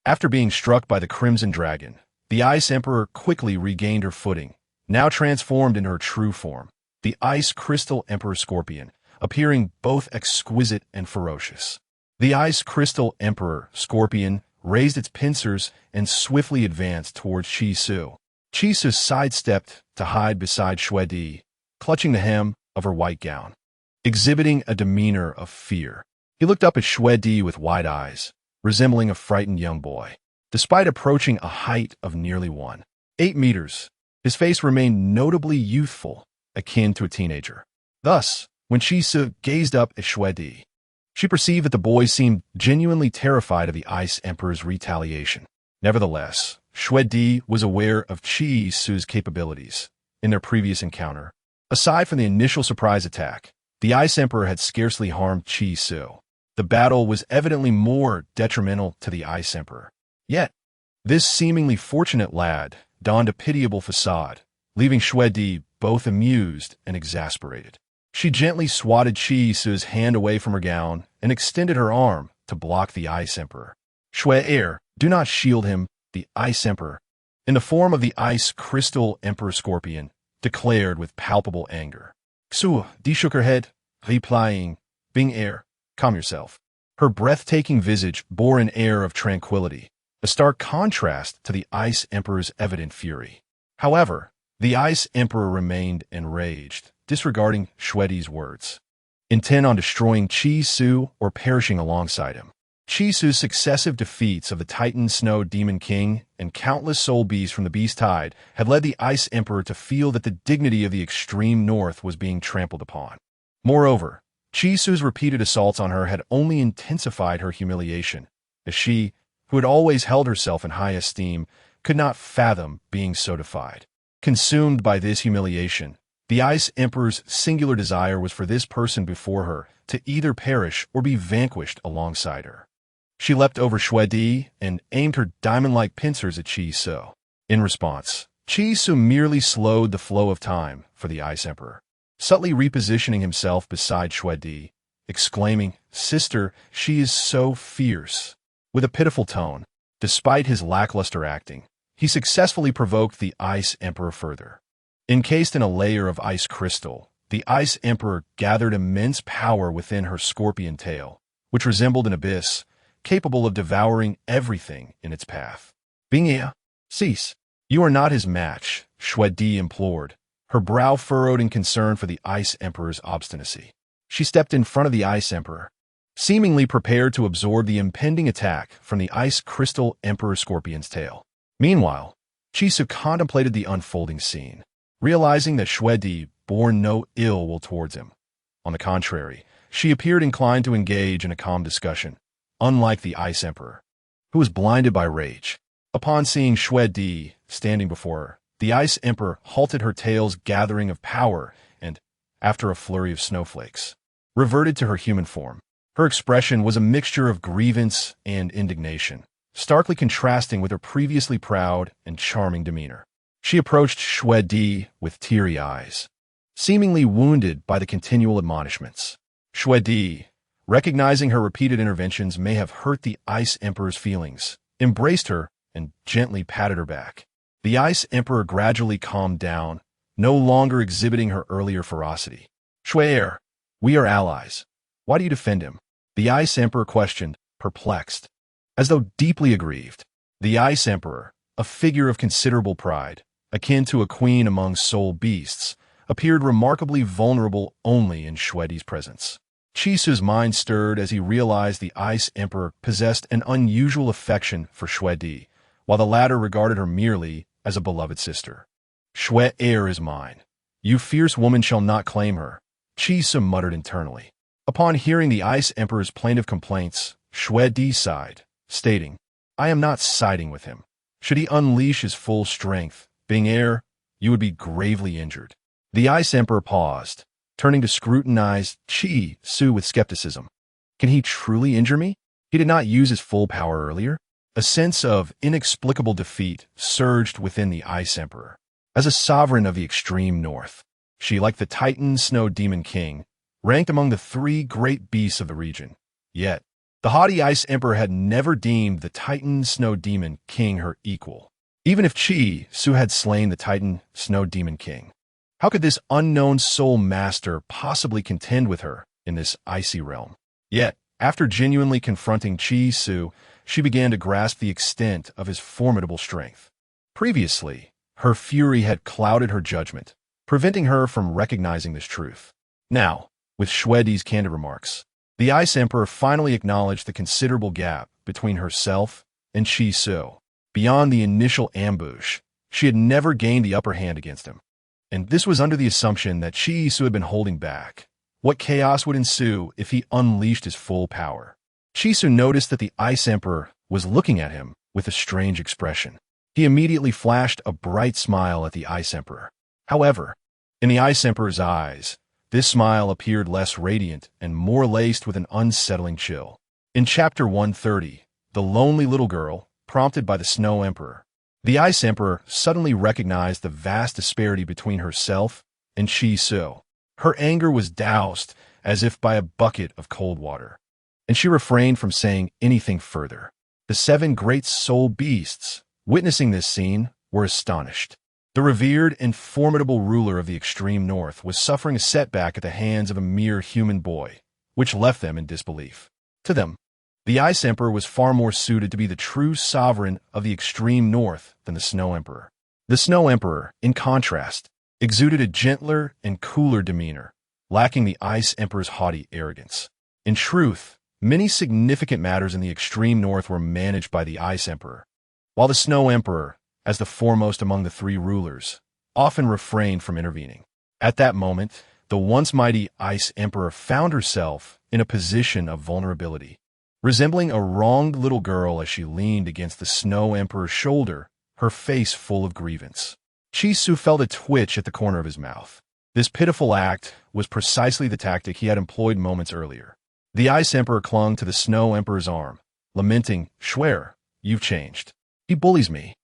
After being struck by the Crimson Dragon, the Ice Emperor quickly regained her footing, now transformed into her true form, the Ice Crystal Emperor Scorpion, appearing both exquisite and ferocious. The Ice Crystal Emperor Scorpion raised its pincers and swiftly advanced towards Qi Su. Qi Su sidestepped to hide beside Shuedi, clutching the hem of her white gown, exhibiting a demeanor of fear. He looked up at Shuedi with wide eyes, resembling a frightened young boy. Despite approaching a height of nearly 1.8 meters, his face remained notably youthful, akin to a teenager. Thus, when Qi Su gazed up at Shuedi, she perceived that the boy seemed genuinely terrified of the Ice Emperor's retaliation. Nevertheless, Shuedi was aware of Qi Su's capabilities. In their previous encounter, aside from the initial surprise attack, the Ice Emperor had scarcely harmed Qi Su. The battle was evidently more detrimental to the Ice Emperor. Yet, this seemingly fortunate lad donned a pitiable facade, leaving Shuedi both amused and exasperated. She gently swatted Qi Su's hand away from her gown and extended her arm to block the Ice Emperor. Shui, do not shield him, the Ice Emperor, in the form of the Ice Crystal Emperor Scorpion, declared with palpable anger. Xu shook her head, replying, Bing air, calm yourself. Her breathtaking visage bore an air of tranquility, a stark contrast to the Ice Emperor's evident fury. However, the Ice Emperor remained enraged, disregarding Shuedi's words, intent on destroying Qi Su or perishing alongside him. Qi Su's successive defeats of the Titan Snow Demon King and countless soul beasts from the Beast Tide had led the Ice Emperor to feel that the dignity of the extreme north was being trampled upon. Moreover, Qi Su's repeated assaults on her had only intensified her humiliation, as she, who had always held herself in high esteem, could not fathom being so defied. Consumed by this humiliation, the Ice Emperor's singular desire was for this person before her to either perish or be vanquished alongside her. She leapt over Shuedi and aimed her diamond-like pincers at Qi Su. In response, Qi Su merely slowed the flow of time for the Ice Emperor, subtly repositioning himself beside Shuedi, exclaiming, Sister, she is so fierce. With a pitiful tone, despite his lackluster acting, he successfully provoked the Ice Emperor further. Encased in a layer of ice crystal, the Ice Emperor gathered immense power within her scorpion tail, which resembled an abyss, capable of devouring everything in its path. Bingya, cease. You are not his match, Shuedi implored, her brow furrowed in concern for the Ice Emperor's obstinacy. She stepped in front of the Ice Emperor, seemingly prepared to absorb the impending attack from the Ice Crystal Emperor Scorpion's tail. Meanwhile, Qi Su contemplated the unfolding scene, realizing that Shuedi bore no ill will towards him. On the contrary, she appeared inclined to engage in a calm discussion, unlike the Ice Emperor, who was blinded by rage. Upon seeing Shuedi standing before her, the Ice Emperor halted her tail's gathering of power and, after a flurry of snowflakes, reverted to her human form. Her expression was a mixture of grievance and indignation, starkly contrasting with her previously proud and charming demeanor. She approached Xue Di with teary eyes, seemingly wounded by the continual admonishments. Xue Di, recognizing her repeated interventions may have hurt the Ice Emperor's feelings, embraced her and gently patted her back. The Ice Emperor gradually calmed down, no longer exhibiting her earlier ferocity. Xue, we are allies. Why do you defend him? The Ice Emperor questioned, perplexed. As though deeply aggrieved, the Ice Emperor, a figure of considerable pride, akin to a queen among soul beasts, appeared remarkably vulnerable only in Xue Di's presence. Chisu's mind stirred as he realized the Ice Emperor possessed an unusual affection for Xue Di, while the latter regarded her merely as a beloved sister. Xue is mine. You fierce woman shall not claim her, Chisu muttered internally. Upon hearing the Ice Emperor's plaintive complaints, Xue Di sighed, stating, I am not siding with him. Should he unleash his full strength, being heir, you would be gravely injured. The Ice Emperor paused, turning to scrutinize Chi Su with skepticism. Can he truly injure me? He did not use his full power earlier. A sense of inexplicable defeat surged within the Ice Emperor. As a sovereign of the extreme north, she, like the Titan Snow Demon King, ranked among the three great beasts of the region. Yet, the haughty Ice Emperor had never deemed the Titan Snow Demon King her equal. Even if Chi Su had slain the Titan Snow Demon King, how could this unknown soul master possibly contend with her in this icy realm? Yet, after genuinely confronting Chi Su, she began to grasp the extent of his formidable strength. Previously, her fury had clouded her judgment, preventing her from recognizing this truth. Now, with Xue Di's candid remarks, the Ice Emperor finally acknowledged the considerable gap between herself and Chi Su. Beyond the initial ambush, she had never gained the upper hand against him. And this was under the assumption that Chi Su had been holding back. What chaos would ensue if he unleashed his full power? Chi Su noticed that the Ice Emperor was looking at him with a strange expression. He immediately flashed a bright smile at the Ice Emperor. However, in the Ice Emperor's eyes, this smile appeared less radiant and more laced with an unsettling chill. In Chapter 130, The Lonely Little Girl, prompted by the Snow Emperor, the Ice Emperor suddenly recognized the vast disparity between herself and Chi Su. Her anger was doused as if by a bucket of cold water, and she refrained from saying anything further. The seven great soul beasts, witnessing this scene, were astonished. The revered and formidable ruler of the extreme north was suffering a setback at the hands of a mere human boy, which left them in disbelief. To them, the Ice Emperor was far more suited to be the true sovereign of the extreme north than the Snow Emperor. The Snow Emperor, in contrast, exuded a gentler and cooler demeanor, lacking the Ice Emperor's haughty arrogance. In truth, many significant matters in the extreme north were managed by the Ice Emperor, while the Snow Emperor, as the foremost among the three rulers, often refrained from intervening. At that moment, the once mighty Ice Emperor found herself in a position of vulnerability, resembling a wronged little girl as she leaned against the Snow Emperor's shoulder, her face full of grievance. Chi Su felt a twitch at the corner of his mouth. This pitiful act was precisely the tactic he had employed moments earlier. The Ice Emperor clung to the Snow Emperor's arm, lamenting, Xue, you've changed. He bullies me,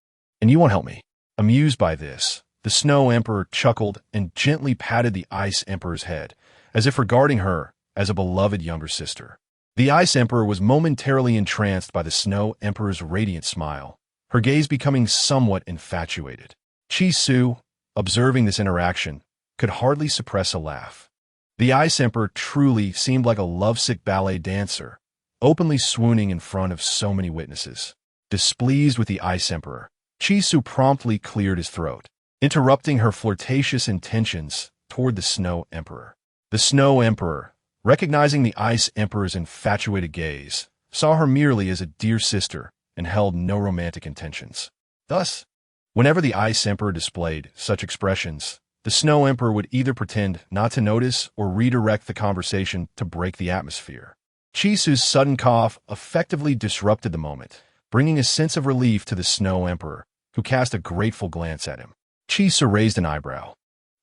and you won't help me. Amused by this, the Snow Emperor chuckled and gently patted the Ice Emperor's head, as if regarding her as a beloved younger sister. The Ice Emperor was momentarily entranced by the Snow Emperor's radiant smile, her gaze becoming somewhat infatuated. Chi Su, observing this interaction, could hardly suppress a laugh. The Ice Emperor truly seemed like a lovesick ballet dancer, openly swooning in front of so many witnesses. Displeased with the Ice Emperor, Chi Su promptly cleared his throat, interrupting her flirtatious intentions toward the Snow Emperor. The Snow Emperor, recognizing the Ice Emperor's infatuated gaze, saw her merely as a dear sister and held no romantic intentions. Thus, whenever the Ice Emperor displayed such expressions, the Snow Emperor would either pretend not to notice or redirect the conversation to break the atmosphere. Chi Su's sudden cough effectively disrupted the moment, bringing a sense of relief to the Snow Emperor, who cast a grateful glance at him. Chi Su raised an eyebrow,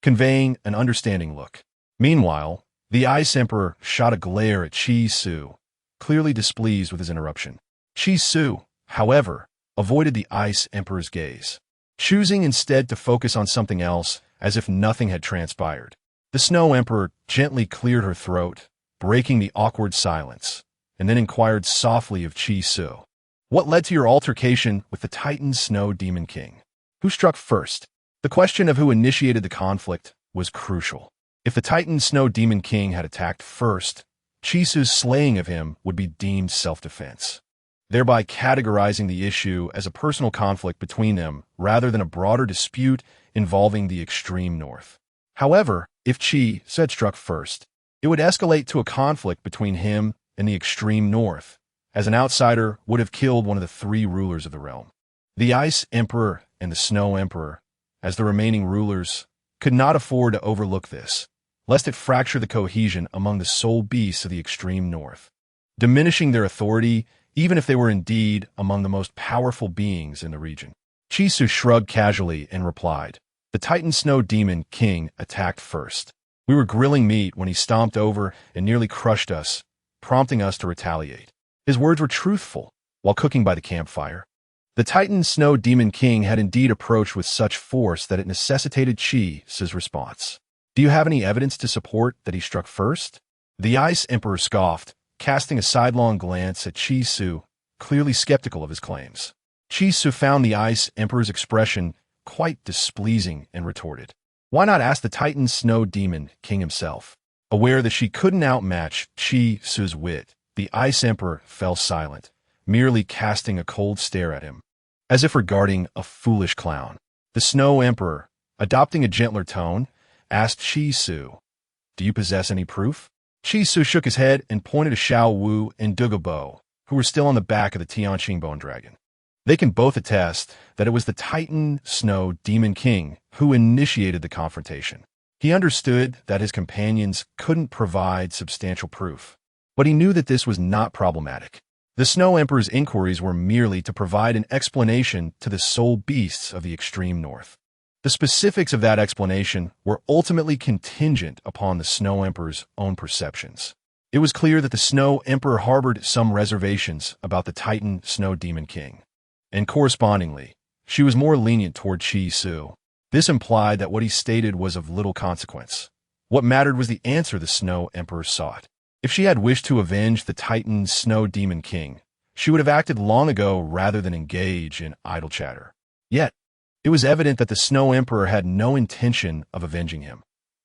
conveying an understanding look. Meanwhile, the Ice Emperor shot a glare at Chi Su clearly displeased with his interruption. Qi Su, however, avoided the Ice Emperor's gaze, choosing instead to focus on something else, as if nothing had transpired. The Snow Emperor gently cleared her throat, breaking the awkward silence, and then inquired softly of Qi Su. What led to your altercation with the Titan Snow Demon King? Who struck first? The question of who initiated the conflict was crucial. If the Titan Snow Demon King had attacked first, Qi Su's slaying of him would be deemed self-defense, thereby categorizing the issue as a personal conflict between them rather than a broader dispute involving the extreme north. However, if Qi Su had struck first, it would escalate to a conflict between him and the extreme north, as an outsider would have killed one of the three rulers of the realm. The Ice Emperor and the Snow Emperor, as the remaining rulers, could not afford to overlook this, lest it fracture the cohesion among the soul beasts of the extreme north, diminishing their authority even if they were indeed among the most powerful beings in the region. Qi Su shrugged casually and replied, "The Titan Snow Demon King attacked first. We were grilling meat when he stomped over and nearly crushed us, prompting us to retaliate." His words were truthful while cooking by the campfire. The Titan Snow Demon King had indeed approached with such force that it necessitated Qi Su's response. "Do you have any evidence to support that he struck first?" The Ice Emperor scoffed, casting a sidelong glance at Qi Su, clearly skeptical of his claims. Qi Su found the Ice Emperor's expression quite displeasing and retorted, "Why not ask the Titan Snow Demon King himself?" Aware that she couldn't outmatch Qi Su's wit, the Ice Emperor fell silent, merely casting a cold stare at him, as if regarding a foolish clown. The Snow Emperor, adopting a gentler tone, asked Qi Su, "Do you possess any proof?" Qi Su shook his head and pointed to Xiao Wu and Dugabo, who were still on the back of the Tianqing Bone Dragon. They can both attest that it was the Titan Snow Demon King who initiated the confrontation. He understood that his companions couldn't provide substantial proof, but he knew that this was not problematic. The Snow Emperor's inquiries were merely to provide an explanation to the soul beasts of the extreme north. The specifics of that explanation were ultimately contingent upon the Snow Emperor's own perceptions. It was clear that the Snow Emperor harbored some reservations about the Titan Snow Demon King, and correspondingly, she was more lenient toward Qi Su. This implied that what he stated was of little consequence. What mattered was the answer the Snow Emperor sought. If she had wished to avenge the Titan Snow Demon King, she would have acted long ago rather than engage in idle chatter. Yet, it was evident that the Snow Emperor had no intention of avenging him.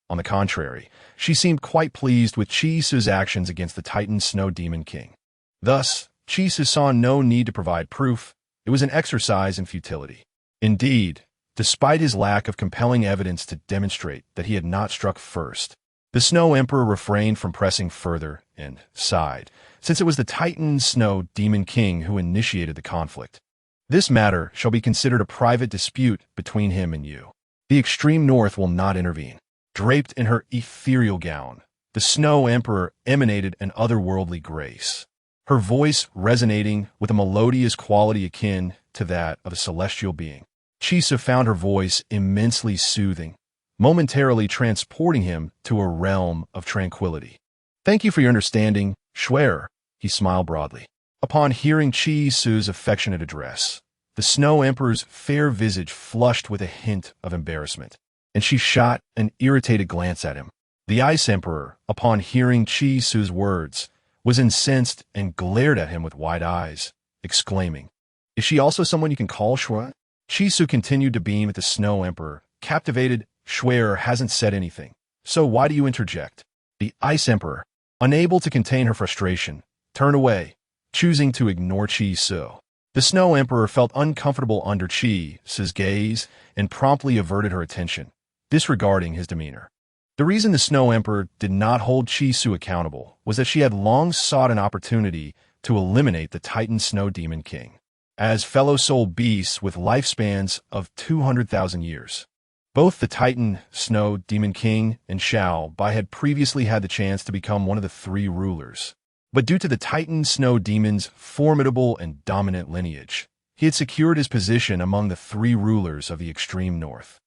On the contrary, she seemed quite pleased with Qi Su's actions against the Titan Snow Demon King. Thus, Qi Su saw no need to provide proof. It was an exercise in futility. Indeed, despite his lack of compelling evidence to demonstrate that he had not struck first, the Snow Emperor refrained from pressing further and sighed, since it was the Titan Snow Demon King who initiated the conflict. "This matter shall be considered a private dispute between him and you. The extreme north will not intervene." Draped in her ethereal gown, the Snow Emperor emanated an otherworldly grace, her voice resonating with a melodious quality akin to that of a celestial being. Qi Su found her voice immensely soothing, momentarily transporting him to a realm of tranquility. "Thank you for your understanding, Shuer," he smiled broadly. Upon hearing Qi Su's affectionate address, the Snow Emperor's fair visage flushed with a hint of embarrassment, and she shot an irritated glance at him. The Ice Emperor, upon hearing Qi Su's words, was incensed and glared at him with wide eyes, exclaiming, "Is she also someone you can call Shuer?" Qi Su continued to beam at the Snow Emperor, captivated. "Shuer hasn't said anything, so why do you interject?" The Ice Emperor, unable to contain her frustration, turned away, choosing to ignore Qi Su. The Snow Emperor felt uncomfortable under Qi Su's gaze and promptly averted her attention, disregarding his demeanor. The reason the Snow Emperor did not hold Qi Su accountable was that she had long sought an opportunity to eliminate the Titan Snow Demon King, as fellow soul beasts with lifespans of 200,000 years. Both the Titan Snow Demon King and Xiao Bai had previously had the chance to become one of the three rulers, but due to the Titan Snow Demon's formidable and dominant lineage, he had secured his position among the three rulers of the extreme north.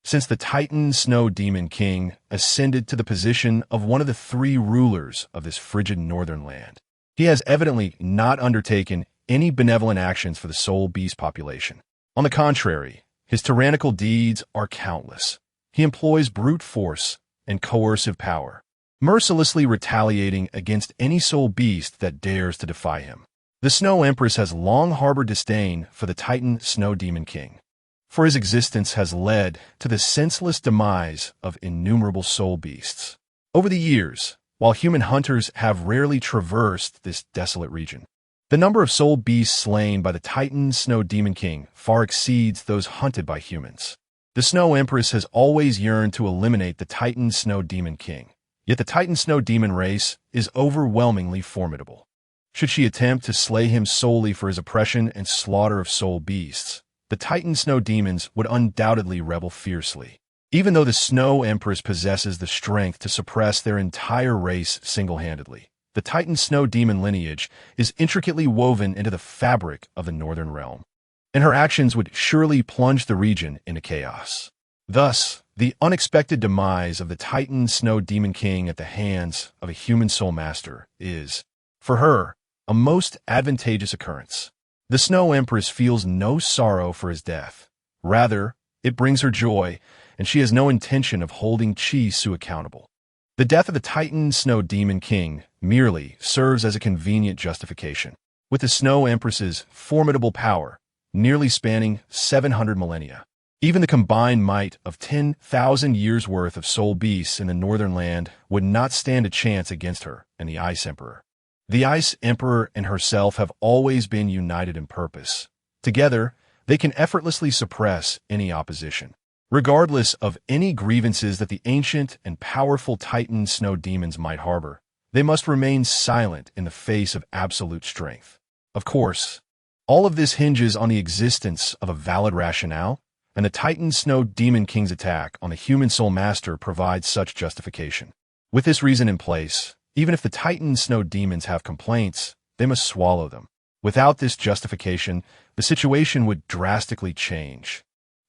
Since the Titan Snow Demon King ascended to the position of one of the three rulers of this frigid northern land, He has evidently not undertaken any benevolent actions for the soul beast population. On the contrary, his tyrannical deeds are countless. He employs brute force and coercive power, mercilessly retaliating against any soul beast that dares to defy him. The Snow Empress has long harbored disdain for the Titan Snow Demon King, for his existence has led to the senseless demise of innumerable soul beasts. Over the years, while human hunters have rarely traversed this desolate region, the number of soul beasts slain by the Titan Snow Demon King far exceeds those hunted by humans. The Snow Empress has always yearned to eliminate the Titan Snow Demon King, yet the Titan Snow Demon race is overwhelmingly formidable. Should she attempt to slay him solely for his oppression and slaughter of soul beasts, the Titan Snow Demons would undoubtedly rebel fiercely. Even though the Snow Empress possesses the strength to suppress their entire race single-handedly, the Titan Snow Demon lineage is intricately woven into the fabric of the Northern Realm, and her actions would surely plunge the region into chaos. Thus, the unexpected demise of the Titan Snow Demon King at the hands of a human soul master is, for her, a most advantageous occurrence. The Snow Empress feels no sorrow for his death. Rather, it brings her joy, and she has no intention of holding Chi Su accountable. The death of the Titan Snow Demon King merely serves as a convenient justification. With the Snow Empress's formidable power, nearly spanning 700 millennia, even the combined might of 10,000 years' worth of soul beasts in the Northern Land would not stand a chance against her and the Ice Emperor. The Ice Emperor and herself have always been united in purpose. Together, they can effortlessly suppress any opposition. Regardless of any grievances that the ancient and powerful Titan Snow Demons might harbor, they must remain silent in the face of absolute strength. Of course, all of this hinges on the existence of a valid rationale, and the Titan Snow Demon King's attack on the human soul master provides such justification. With this reason in place, even if the Titan Snow Demons have complaints, they must swallow them. Without this justification, the situation would drastically change,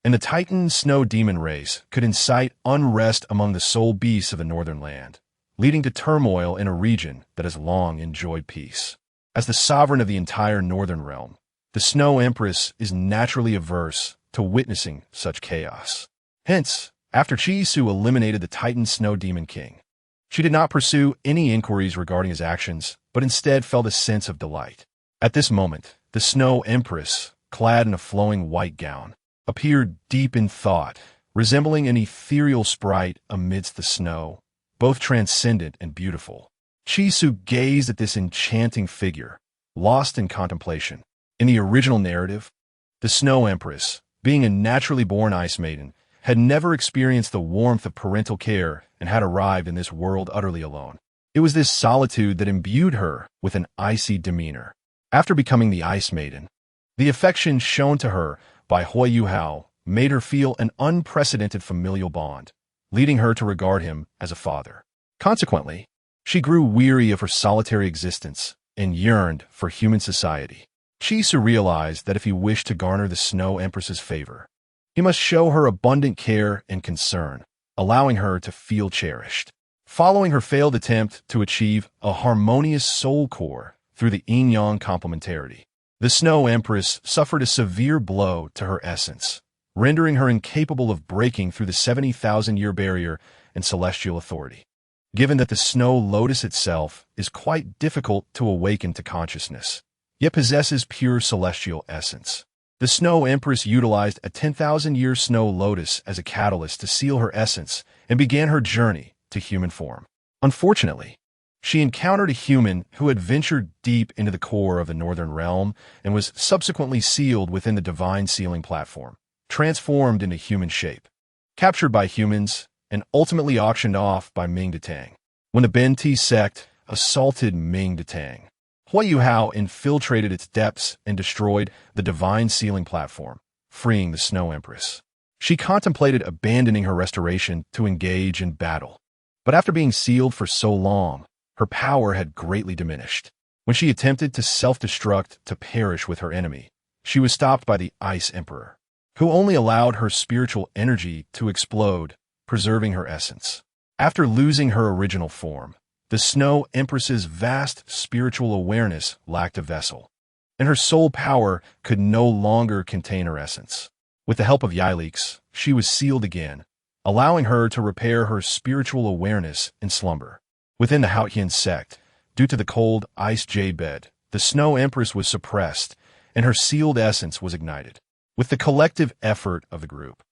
and the Titan Snow Demon race could incite unrest among the soul beasts of the Northern Land, leading to turmoil in a region that has long enjoyed peace. As the sovereign of the entire Northern Realm, the Snow Empress is naturally averse to witnessing such chaos. Hence, after Chi Su eliminated the Titan Snow Demon King, she did not pursue any inquiries regarding his actions, but instead felt a sense of delight. At this moment, the Snow Empress, clad in a flowing white gown, appeared deep in thought, resembling an ethereal sprite amidst the snow, both transcendent and beautiful. Chi Su gazed at this enchanting figure, lost in contemplation. In the original narrative, the Snow Empress, being a naturally born ice maiden, had never experienced the warmth of parental care and had arrived in this world utterly alone. It was this solitude that imbued her with an icy demeanor. After becoming the Ice Maiden, the affection shown to her by Huo Hao made her feel an unprecedented familial bond, leading her to regard him as a father. Consequently, she grew weary of her solitary existence and yearned for human society. Chi Su realized that if he wished to garner the Snow Empress's favor, he must show her abundant care and concern, allowing her to feel cherished. Following her failed attempt to achieve a harmonious soul core through the yin-yang complementarity, the Snow Empress suffered a severe blow to her essence, rendering her incapable of breaking through the 70,000-year barrier and celestial authority. Given that the Snow Lotus itself is quite difficult to awaken to consciousness, yet possesses pure celestial essence, the Snow Empress utilized a 10,000-year Snow Lotus as a catalyst to seal her essence and began her journey to human form. Unfortunately, she encountered a human who had ventured deep into the core of the Northern Realm and was subsequently sealed within the divine sealing platform, transformed into human shape, captured by humans, and ultimately auctioned off by Ming de Tang. When the Ben Ti sect assaulted Ming de Tang, Huo Hao infiltrated its depths and destroyed the divine sealing platform, freeing the Snow Empress. She contemplated abandoning her restoration to engage in battle, but after being sealed for so long, her power had greatly diminished. When she attempted to self-destruct to perish with her enemy, she was stopped by the Ice Emperor, who only allowed her spiritual energy to explode, preserving her essence. After losing her original form, The Snow Empress's vast spiritual awareness lacked a vessel, and her soul power could no longer contain her essence. With the help of Yilix, she was sealed again, allowing her to repair her spiritual awareness in slumber. Within the Haotian sect, due to the cold ice jade bed, the Snow Empress was suppressed, and her sealed essence was ignited. With the collective effort of the group,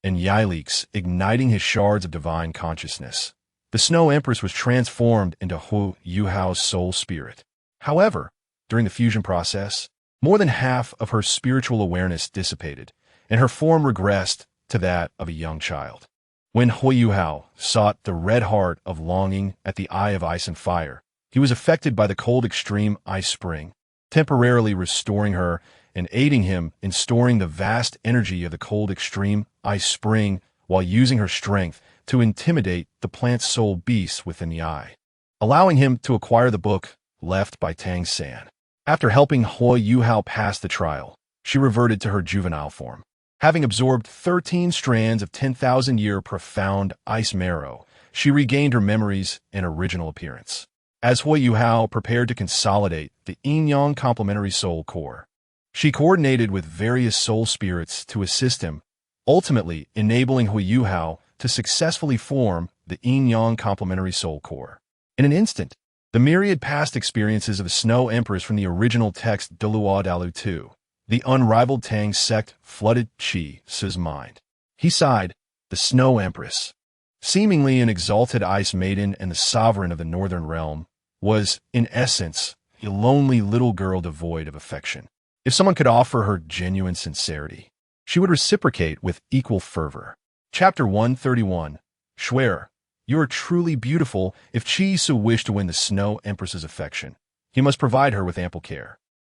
and Yilix igniting his shards of divine consciousness, the Snow Empress was transformed into Hu Yuhao's soul spirit. However, during the fusion process, more than half of her spiritual awareness dissipated, and her form regressed to that of a young child. When Hu Yuhao sought the red heart of longing at the Eye of Ice and Fire, he was affected by the cold extreme ice spring, temporarily restoring her and aiding him in storing the vast energy of the cold extreme ice spring while using her strength to intimidate the plant's soul beasts within the eye, allowing him to acquire the book left by Tang San. After helping Hu Yuhao pass the trial, she reverted to her juvenile form. Having absorbed 13 strands of 10,000-year profound ice marrow, she regained her memories and original appearance. As Hu Yuhao prepared to consolidate the yin-yang complementary soul core, she coordinated with various soul spirits to assist him, ultimately enabling Hu Yuhao to successfully form the yin-yang complementary soul core. In an instant, the myriad past experiences of the Snow Empress from the original text Douluo 2, the unrivaled Tang sect, flooded Qi Su's mind. He sighed, the Snow Empress, seemingly an exalted ice maiden and the sovereign of the northern realm, was, in essence, a lonely little girl devoid of affection. If someone could offer her genuine sincerity, she would reciprocate with equal fervor. Chapter 131. Shuer, you are truly beautiful. If Qi Su wished to win the Snow Empress's affection, he must provide her with ample care.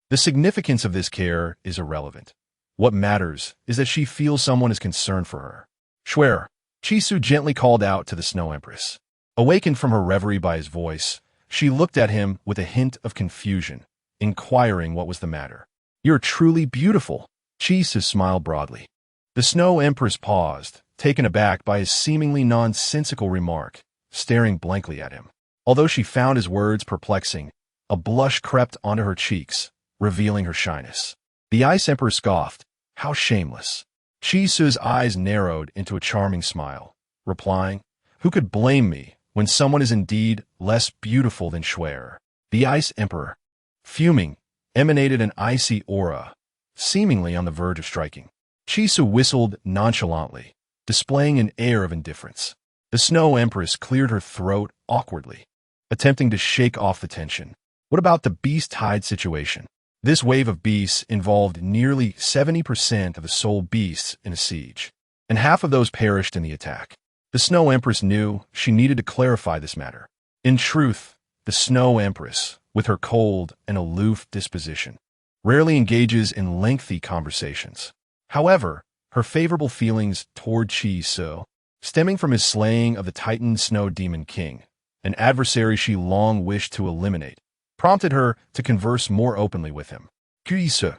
The significance of this care is irrelevant. What matters is that she feels someone is concerned for her. Shuer, Qi Su gently called out to the Snow Empress. Awakened from her reverie by his voice, she looked at him with a hint of confusion, inquiring what was the matter. You're truly beautiful. Qi Su smiled broadly. The Snow Empress paused, taken aback by his seemingly nonsensical remark, staring blankly at him. Although she found his words perplexing, a blush crept onto her cheeks, revealing her shyness. The Ice Emperor scoffed. How shameless. Qi Su's eyes narrowed into a charming smile, replying, who could blame me when someone is indeed less beautiful than Shuer? The Ice Emperor, fuming, emanated an icy aura, seemingly on the verge of striking. Qi Su whistled nonchalantly, displaying an air of indifference. The Snow Empress cleared her throat awkwardly, attempting to shake off the tension. What about the beast tide situation? This wave of beasts involved nearly 70% of the soul beasts in a siege, and half of those perished in the attack. The Snow Empress knew she needed to clarify this matter. In truth, the Snow Empress, with her cold and aloof disposition, rarely engages in lengthy conversations. However, her favorable feelings toward Qi Su, stemming from his slaying of the Titan Snow Demon King, an adversary she long wished to eliminate, prompted her to converse more openly with him. Qi Su,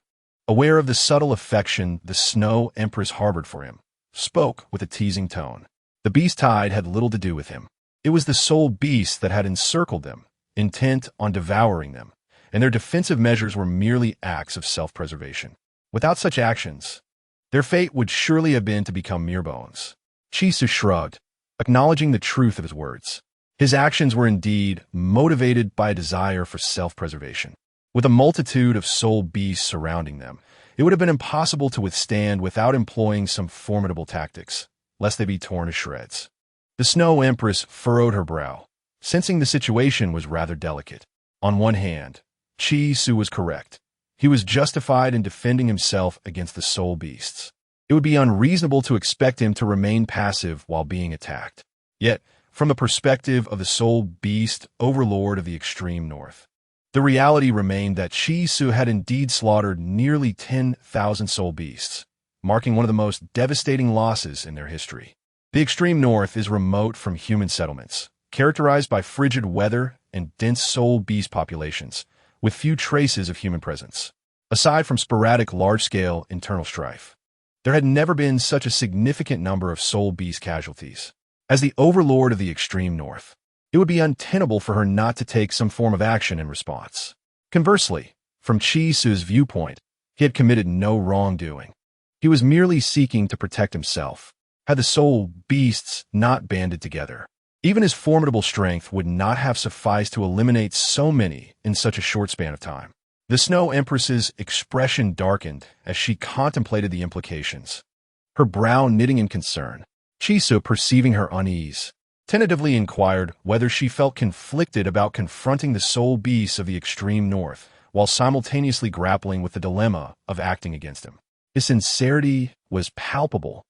aware of the subtle affection the Snow Empress harbored for him, spoke with a teasing tone. The beast tide had little to do with him. It was the soul beasts that had encircled them, intent on devouring them, and their defensive measures were merely acts of self-preservation. Without such actions, their fate would surely have been to become mere bones. Qi Su shrugged, acknowledging the truth of his words. His actions were indeed motivated by a desire for self-preservation. With a multitude of soul beasts surrounding them, it would have been impossible to withstand without employing some formidable tactics, lest they be torn to shreds. The Snow Empress furrowed her brow, sensing the situation was rather delicate. On one hand, Qi Su was correct. He was justified in defending himself against the soul beasts. It would be unreasonable to expect him to remain passive while being attacked. Yet, from the perspective of the soul beast overlord of the extreme north, the reality remained that Qi Su had indeed slaughtered nearly 10,000 soul beasts, marking one of the most devastating losses in their history. The extreme north is remote from human settlements, characterized by frigid weather and dense soul beast populations, with few traces of human presence. Aside from sporadic large-scale internal strife, there had never been such a significant number of soul beast casualties. As the overlord of the extreme north, It would be untenable for her not to take some form of action in response. Conversely, from Chi Su's viewpoint, he had committed no wrongdoing. He was merely seeking to protect himself. Had the soul beasts not banded together, even his formidable strength would not have sufficed to eliminate so many in such a short span of time. The Snow Empress's expression darkened as she contemplated the implications, her brow knitting in concern. Chi Su, perceiving her unease, tentatively inquired whether she felt conflicted about confronting the soul beasts of the extreme north, while simultaneously grappling with the dilemma of acting against him. His sincerity was palpable,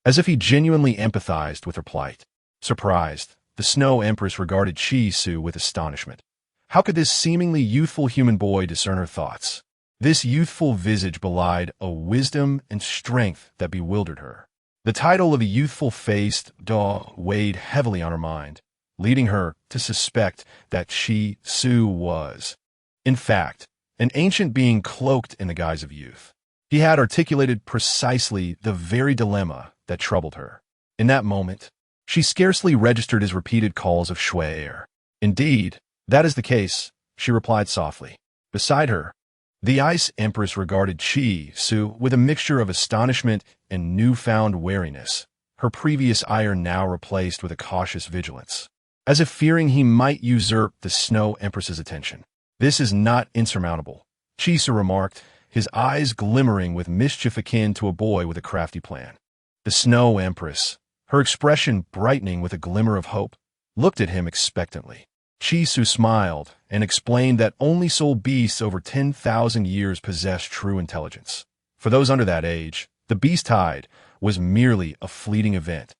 as if he genuinely empathized with her plight. Surprised, the Snow Empress regarded Chi Su with astonishment. How could this seemingly youthful human boy discern her thoughts? This youthful visage belied a wisdom and strength that bewildered her. The title of a youthful-faced Da weighed heavily on her mind, leading her to suspect that Chi Su was, in fact, an ancient being cloaked in the guise of youth. He had articulated precisely the very dilemma that troubled her. In that moment, she scarcely registered his repeated calls of shui air. Indeed, that is the case, she replied softly. Beside her, the Ice Empress regarded Chi Su with a mixture of astonishment and newfound wariness, her previous ire now replaced with a cautious vigilance, as if fearing he might usurp the Snow Empress's attention. This is not insurmountable, Chi Su remarked, his eyes glimmering with mischief akin to a boy with a crafty plan. The Snow Empress, her expression brightening with a glimmer of hope, looked at him expectantly. Chi Su smiled and explained that only soul beasts over 10,000 years possess true intelligence. For those under that age, the beast tide was merely a fleeting event,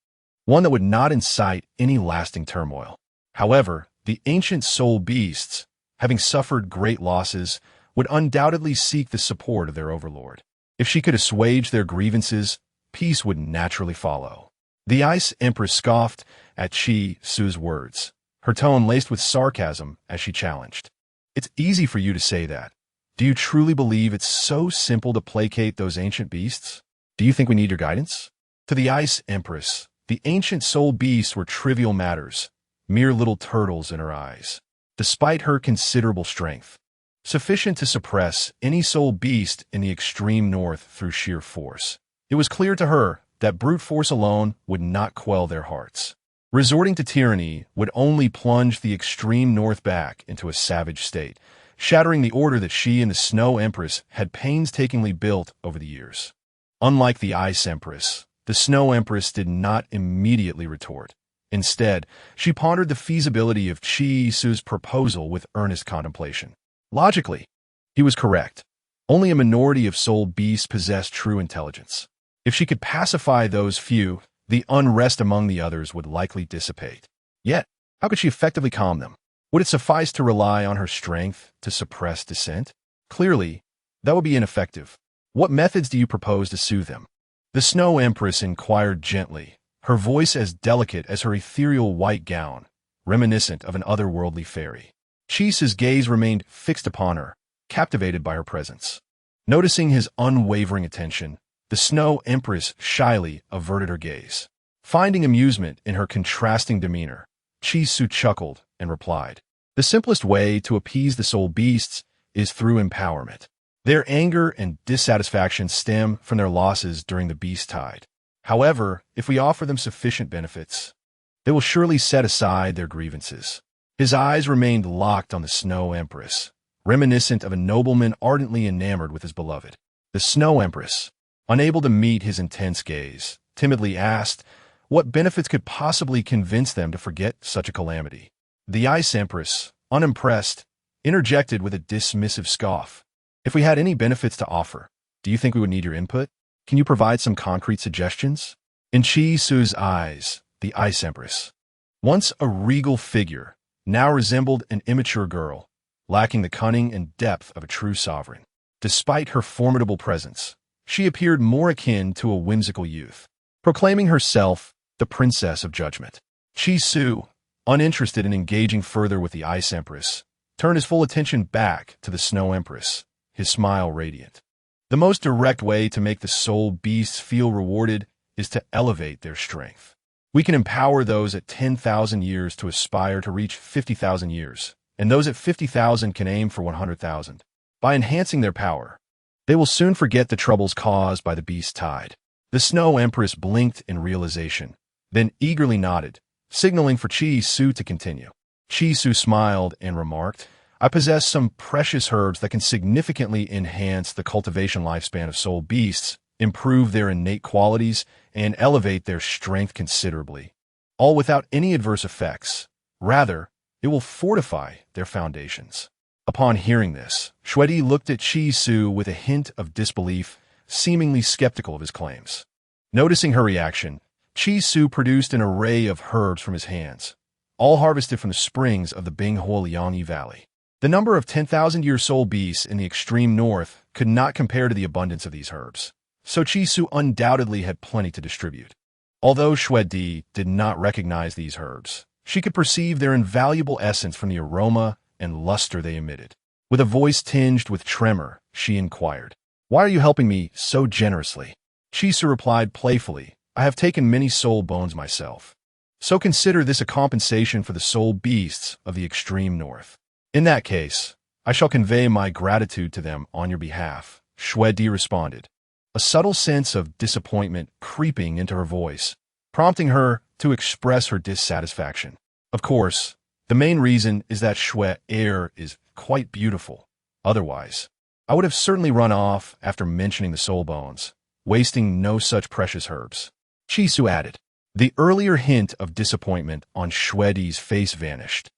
one that would not incite any lasting turmoil. However, the ancient soul beasts, having suffered great losses, would undoubtedly seek the support of their overlord. If she could assuage their grievances, peace would naturally follow. The Ice Empress scoffed at Chi Su's words, her tone laced with sarcasm as she challenged. It's easy for you to say that. Do you truly believe it's so simple to placate those ancient beasts? Do you think we need your guidance? To the Ice Empress, the ancient soul beasts were trivial matters, mere little turtles in her eyes. Despite her considerable strength, sufficient to suppress any soul beast in the extreme north through sheer force, it was clear to her that brute force alone would not quell their hearts. Resorting to tyranny would only plunge the extreme north back into a savage state, shattering the order that she and the Snow Empress had painstakingly built over the years. Unlike the Ice Empress, the Snow Empress did not immediately retort. Instead, she pondered the feasibility of Chi Su's proposal with earnest contemplation. Logically, he was correct. Only a minority of soul beasts possessed true intelligence. If she could pacify those few, the unrest among the others would likely dissipate. Yet, how could she effectively calm them? Would it suffice to rely on her strength to suppress dissent? Clearly, that would be ineffective. What methods do you propose to soothe them? The Snow Empress inquired gently, her voice as delicate as her ethereal white gown, reminiscent of an otherworldly fairy. Chi Su's gaze remained fixed upon her, captivated by her presence. Noticing his unwavering attention, the Snow Empress shyly averted her gaze. Finding amusement in her contrasting demeanor, Chi Su chuckled and replied, "The simplest way to appease the soul beasts is through empowerment. Their anger and dissatisfaction stem from their losses during the beast tide. However, if we offer them sufficient benefits, they will surely set aside their grievances." His eyes remained locked on the Snow Empress, reminiscent of a nobleman ardently enamored with his beloved. The Snow Empress, unable to meet his intense gaze, timidly asked what benefits could possibly convince them to forget such a calamity. The Ice Empress, unimpressed, interjected with a dismissive scoff. "If we had any benefits to offer, do you think we would need your input? Can you provide some concrete suggestions?" In Chi Su's eyes, the Ice Empress, once a regal figure, now resembled an immature girl, lacking the cunning and depth of a true sovereign. Despite her formidable presence, she appeared more akin to a whimsical youth, proclaiming herself the Princess of Judgment. Chi Su, uninterested in engaging further with the Ice Empress, turned his full attention back to the Snow Empress, his smile radiant. The most direct way to make the soul beasts feel rewarded is to elevate their strength. We can empower those at 10,000 years to aspire to reach 50,000 years, and those at 50,000 can aim for 100,000. By enhancing their power, they will soon forget the troubles caused by the beast tide. The Snow Empress blinked in realization, then eagerly nodded, signaling for Chi Su to continue. Chi Su smiled and remarked, I possess some precious herbs that can significantly enhance the cultivation lifespan of soul beasts, improve their innate qualities, and elevate their strength considerably, all without any adverse effects. Rather, it will fortify their foundations. Upon hearing this, Shuedi looked at Chi Su with a hint of disbelief, seemingly skeptical of his claims. Noticing her reaction, Chi Su produced an array of herbs from his hands, all harvested from the springs of the Binghuoliangyi Valley. The number of 10,000-year soul beasts in the extreme north could not compare to the abundance of these herbs, so Chi Su undoubtedly had plenty to distribute. Although Shuedi did not recognize these herbs, she could perceive their invaluable essence from the aroma and luster they emitted. With a voice tinged with tremor, she inquired, Why are you helping me so generously? Chi Su replied playfully, I have taken many soul bones myself, so consider this a compensation for the soul beasts of the extreme north. In that case, I shall convey my gratitude to them on your behalf, Shuedi responded, a subtle sense of disappointment creeping into her voice, prompting her to express her dissatisfaction. Of course, the main reason is that Shui air is quite beautiful. Otherwise, I would have certainly run off after mentioning the soul bones, wasting no such precious herbs. Chi Su added. The earlier hint of disappointment on Shuedi's face vanished,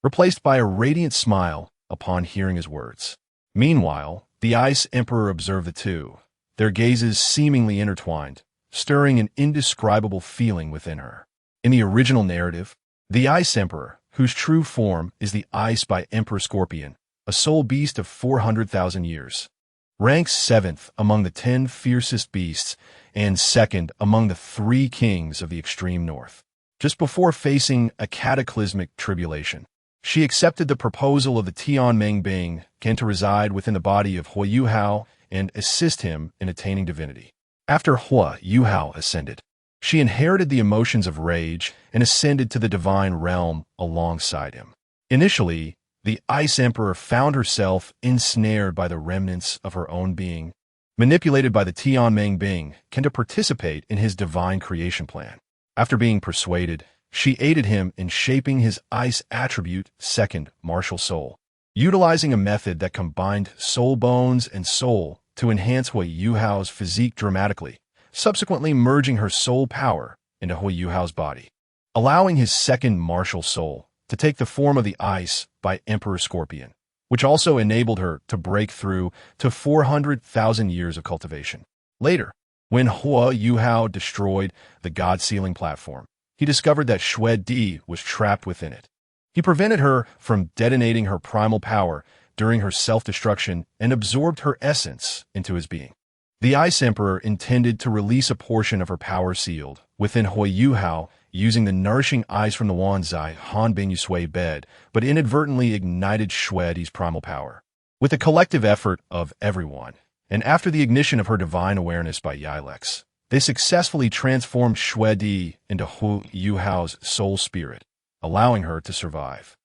replaced by a radiant smile upon hearing his words. Meanwhile, the Ice Emperor observed the two, their gazes seemingly intertwined, stirring an indescribable feeling within her. In the original narrative, the Ice Emperor, whose true form is the Ice by Emperor Scorpion, a soul beast of 400,000 years, ranks 7th among the 10 fiercest beasts and 2nd among the 3 kings of the extreme north. Just before facing a cataclysmic tribulation, she accepted the proposal of the Tianmeng Bing to reside within the body of Hua Yuhao and assist him in attaining divinity. After Hua Yuhao ascended, she inherited the emotions of rage and ascended to the divine realm alongside him. Initially, the Ice Emperor found herself ensnared by the remnants of her own being, manipulated by the Tianmeng Bing to participate in his divine creation plan. After being persuaded, she aided him in shaping his ice attribute, second martial soul, utilizing a method that combined soul bones and soul to enhance Hua Yuhao's physique dramatically, subsequently merging her soul power into Hua Yuhao's body, allowing his second martial soul to take the form of the ice by Emperor Scorpion, which also enabled her to break through to 400,000 years of cultivation. Later, when Hua Yuhao destroyed the God-sealing platform, he discovered that Shuedi was trapped within it. He prevented her from detonating her primal power during her self-destruction and absorbed her essence into his being. The Ice Emperor intended to release a portion of her power sealed within Hua Yuhao using the nourishing ice from the Wanzai Han Bing Yusui bed, but inadvertently ignited Shuedi's primal power. With the collective effort of everyone, and after the ignition of her divine awareness by Yilex, they successfully transformed Shuedi into Hua Yuhao's soul spirit, allowing her to survive.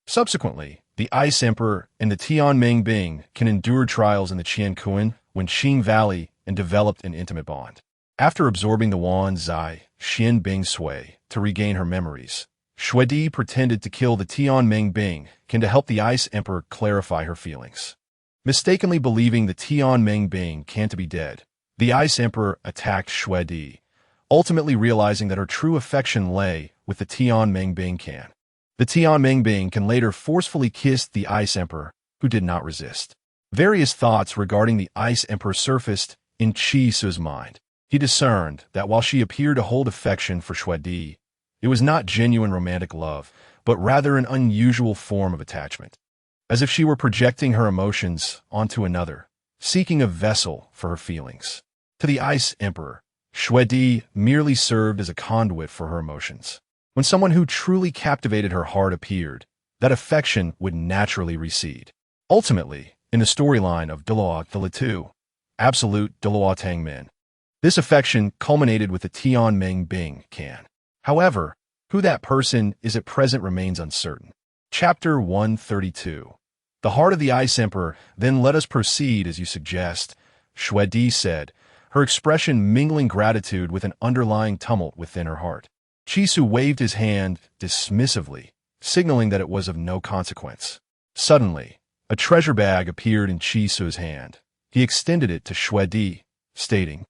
Subsequently, the Ice Emperor and the Tianmeng Bing can endure trials in the Qiankuan when Qing Valley and developed an intimate bond. After absorbing the Wanzai Xian Bing Sui to regain her memories, Shuedi pretended to kill the Tianmeng Bing to help the Ice Emperor clarify her feelings. Mistakenly believing the Tianmeng Bing to be dead, the Ice Emperor attacked Shuedi, ultimately realizing that her true affection lay with the Tianmeng Bing can. The Tianmeng Bing can later forcefully kiss the Ice Emperor, who did not resist. Various thoughts regarding the Ice Emperor surfaced in Chi Su's mind. He discerned that while she appeared to hold affection for Shuedi, it was not genuine romantic love, but rather an unusual form of attachment, as if she were projecting her emotions onto another, seeking a vessel for her feelings. To the Ice Emperor, Shuedi merely served as a conduit for her emotions. When someone who truly captivated her heart appeared, that affection would naturally recede. Ultimately, in the storyline of Douluo Continent, absolute Douluo Tangmen, this affection culminated with the Tianmeng Bing can. However, who that person is at present remains uncertain. Chapter 132. The Heart of the Ice Emperor. Then let us proceed as you suggest, Shwedi said, her expression mingling gratitude with an underlying tumult within her heart. Chisu waved his hand dismissively, signaling that it was of no consequence. Suddenly, a treasure bag appeared in Chisu's hand. He extended it to Shwedi, stating,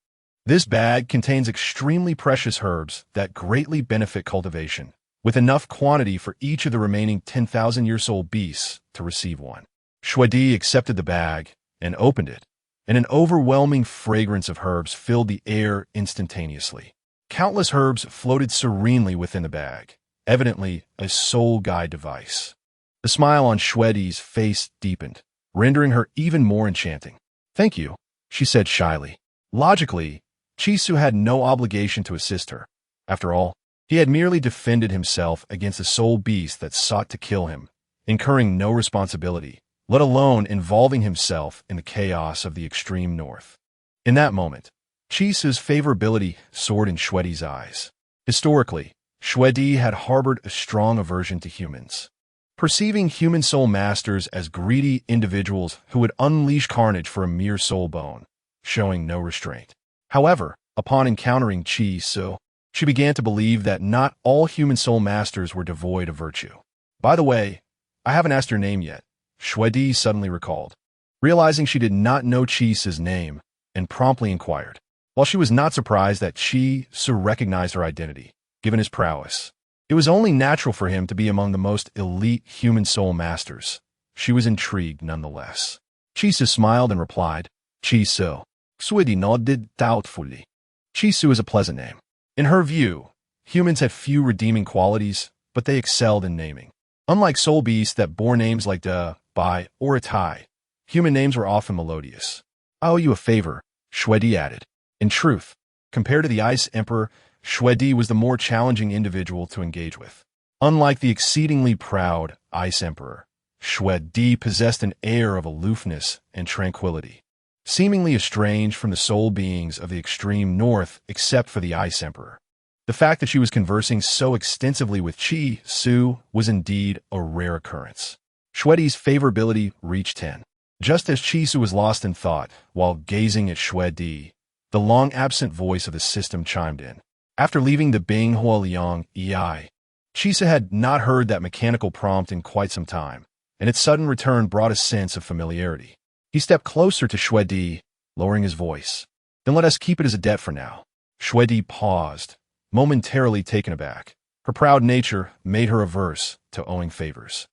"This bag contains extremely precious herbs that greatly benefit cultivation, with enough quantity for each of the remaining 10,000-year-old beasts to receive one." Shwedi accepted the bag and opened it, and an overwhelming fragrance of herbs filled the air instantaneously. Countless herbs floated serenely within the bag, evidently a soul guide device. The smile on Shwedi's face deepened, rendering her even more enchanting. "Thank you," she said shyly. Logically, Chisu had no obligation to assist her. After all, he had merely defended himself against a soul beast that sought to kill him, incurring no responsibility, let alone involving himself in the chaos of the extreme north. In that moment, Chisu's favorability soared in Shwedi's eyes. Historically, Shwedi had harbored a strong aversion to humans, perceiving human soul masters as greedy individuals who would unleash carnage for a mere soul bone, showing no restraint. However, upon encountering Chisu, she began to believe that not all human soul masters were devoid of virtue. "By the way, I haven't asked your name yet," Shwedi suddenly recalled, realizing she did not know Chisu's name, and promptly inquired. While she was not surprised that Chisu recognized her identity, given his prowess, it was only natural for him to be among the most elite human soul masters. She was intrigued nonetheless. Chisu smiled and replied, "Chisu." Shwedi nodded doubtfully. Chisu is a pleasant name. In her view, humans had few redeeming qualities, but they excelled in naming. Unlike soul beasts that bore names like Da, Bai, or Atai, human names were often melodious. "I owe you a favor," Shwedi added. In truth, compared to the Ice Emperor, Shwedi was the more challenging individual to engage with. Unlike the exceedingly proud Ice Emperor, Shwedi possessed an air of aloofness and tranquility, seemingly estranged from the soul beings of the extreme north except for the Ice Emperor. The fact that she was conversing so extensively with Chisu was indeed a rare occurrence. Shwedi's favorability reached 10. Just as Chisu was lost in thought while gazing at Shwedi, the long-absent voice of the system chimed in. After leaving the Bing Huoliang EI, Chisu had not heard that mechanical prompt in quite some time, and its sudden return brought a sense of familiarity. He stepped closer to Shwedi, lowering his voice. "Then let us keep it as a debt for now." Shwedi paused, momentarily taken aback. Her proud nature made her averse to owing favors.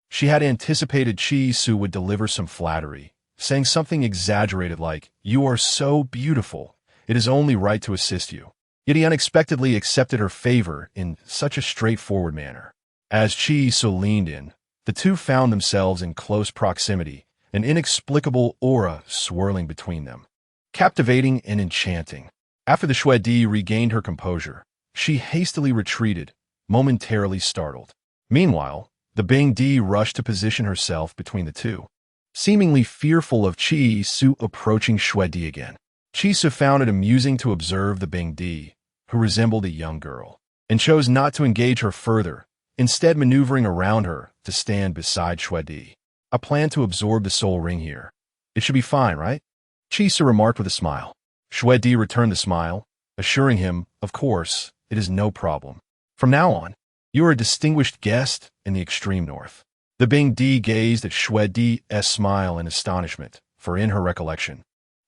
She had anticipated Chisu would deliver some flattery, saying something exaggerated like, "You are so beautiful. It is only right to assist you." Yet he unexpectedly accepted her favor in such a straightforward manner. As Chisu leaned in, the two found themselves in close proximity, an inexplicable aura swirling between them. Captivating and enchanting. After the Shwedi regained her composure, she hastily retreated, momentarily startled. Meanwhile, the Bingdi rushed to position herself between the two, seemingly fearful of Chisu approaching Shwedi again. Chisu found it amusing to observe the Bingdi, who resembled a young girl, and chose not to engage her further, instead maneuvering around her to stand beside Shwedi. "I plan to absorb the soul ring here. It should be fine, right?" Chisu remarked with a smile. Shwedi returned the smile, assuring him, "Of course, it is no problem. From now on, you are a distinguished guest in the extreme north." The Bingdi gazed at Shwedi's smile in astonishment, for in her recollection,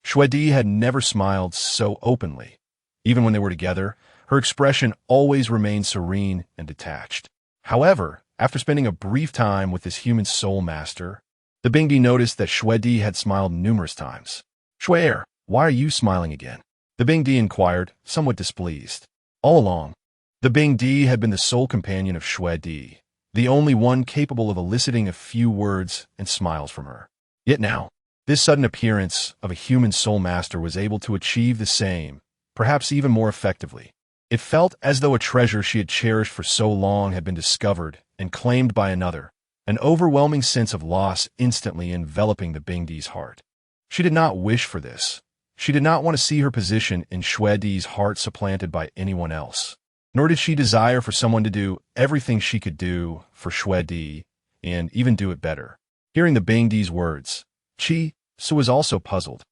Shwedi had never smiled so openly. Even when they were together, her expression always remained serene and detached. However, after spending a brief time with this human soul master, the Bingdi noticed that Shwedi had smiled numerous times. "Shwer, why are you smiling again?" the Bingdi inquired, somewhat displeased. All along, the Bingdi had been the sole companion of Shwedi, the only one capable of eliciting a few words and smiles from her. Yet now, this sudden appearance of a human soul master was able to achieve the same, perhaps even more effectively. It felt as though a treasure she had cherished for so long had been discovered and claimed by another, an overwhelming sense of loss instantly enveloping the Bingdi's heart. She did not wish for this. She did not want to see her position in Shwedi's heart supplanted by anyone else. nor did she desire for someone to do everything she could do for Xue Di, and even do it better. Hearing the Bing Di's words, Chi Su was also puzzled,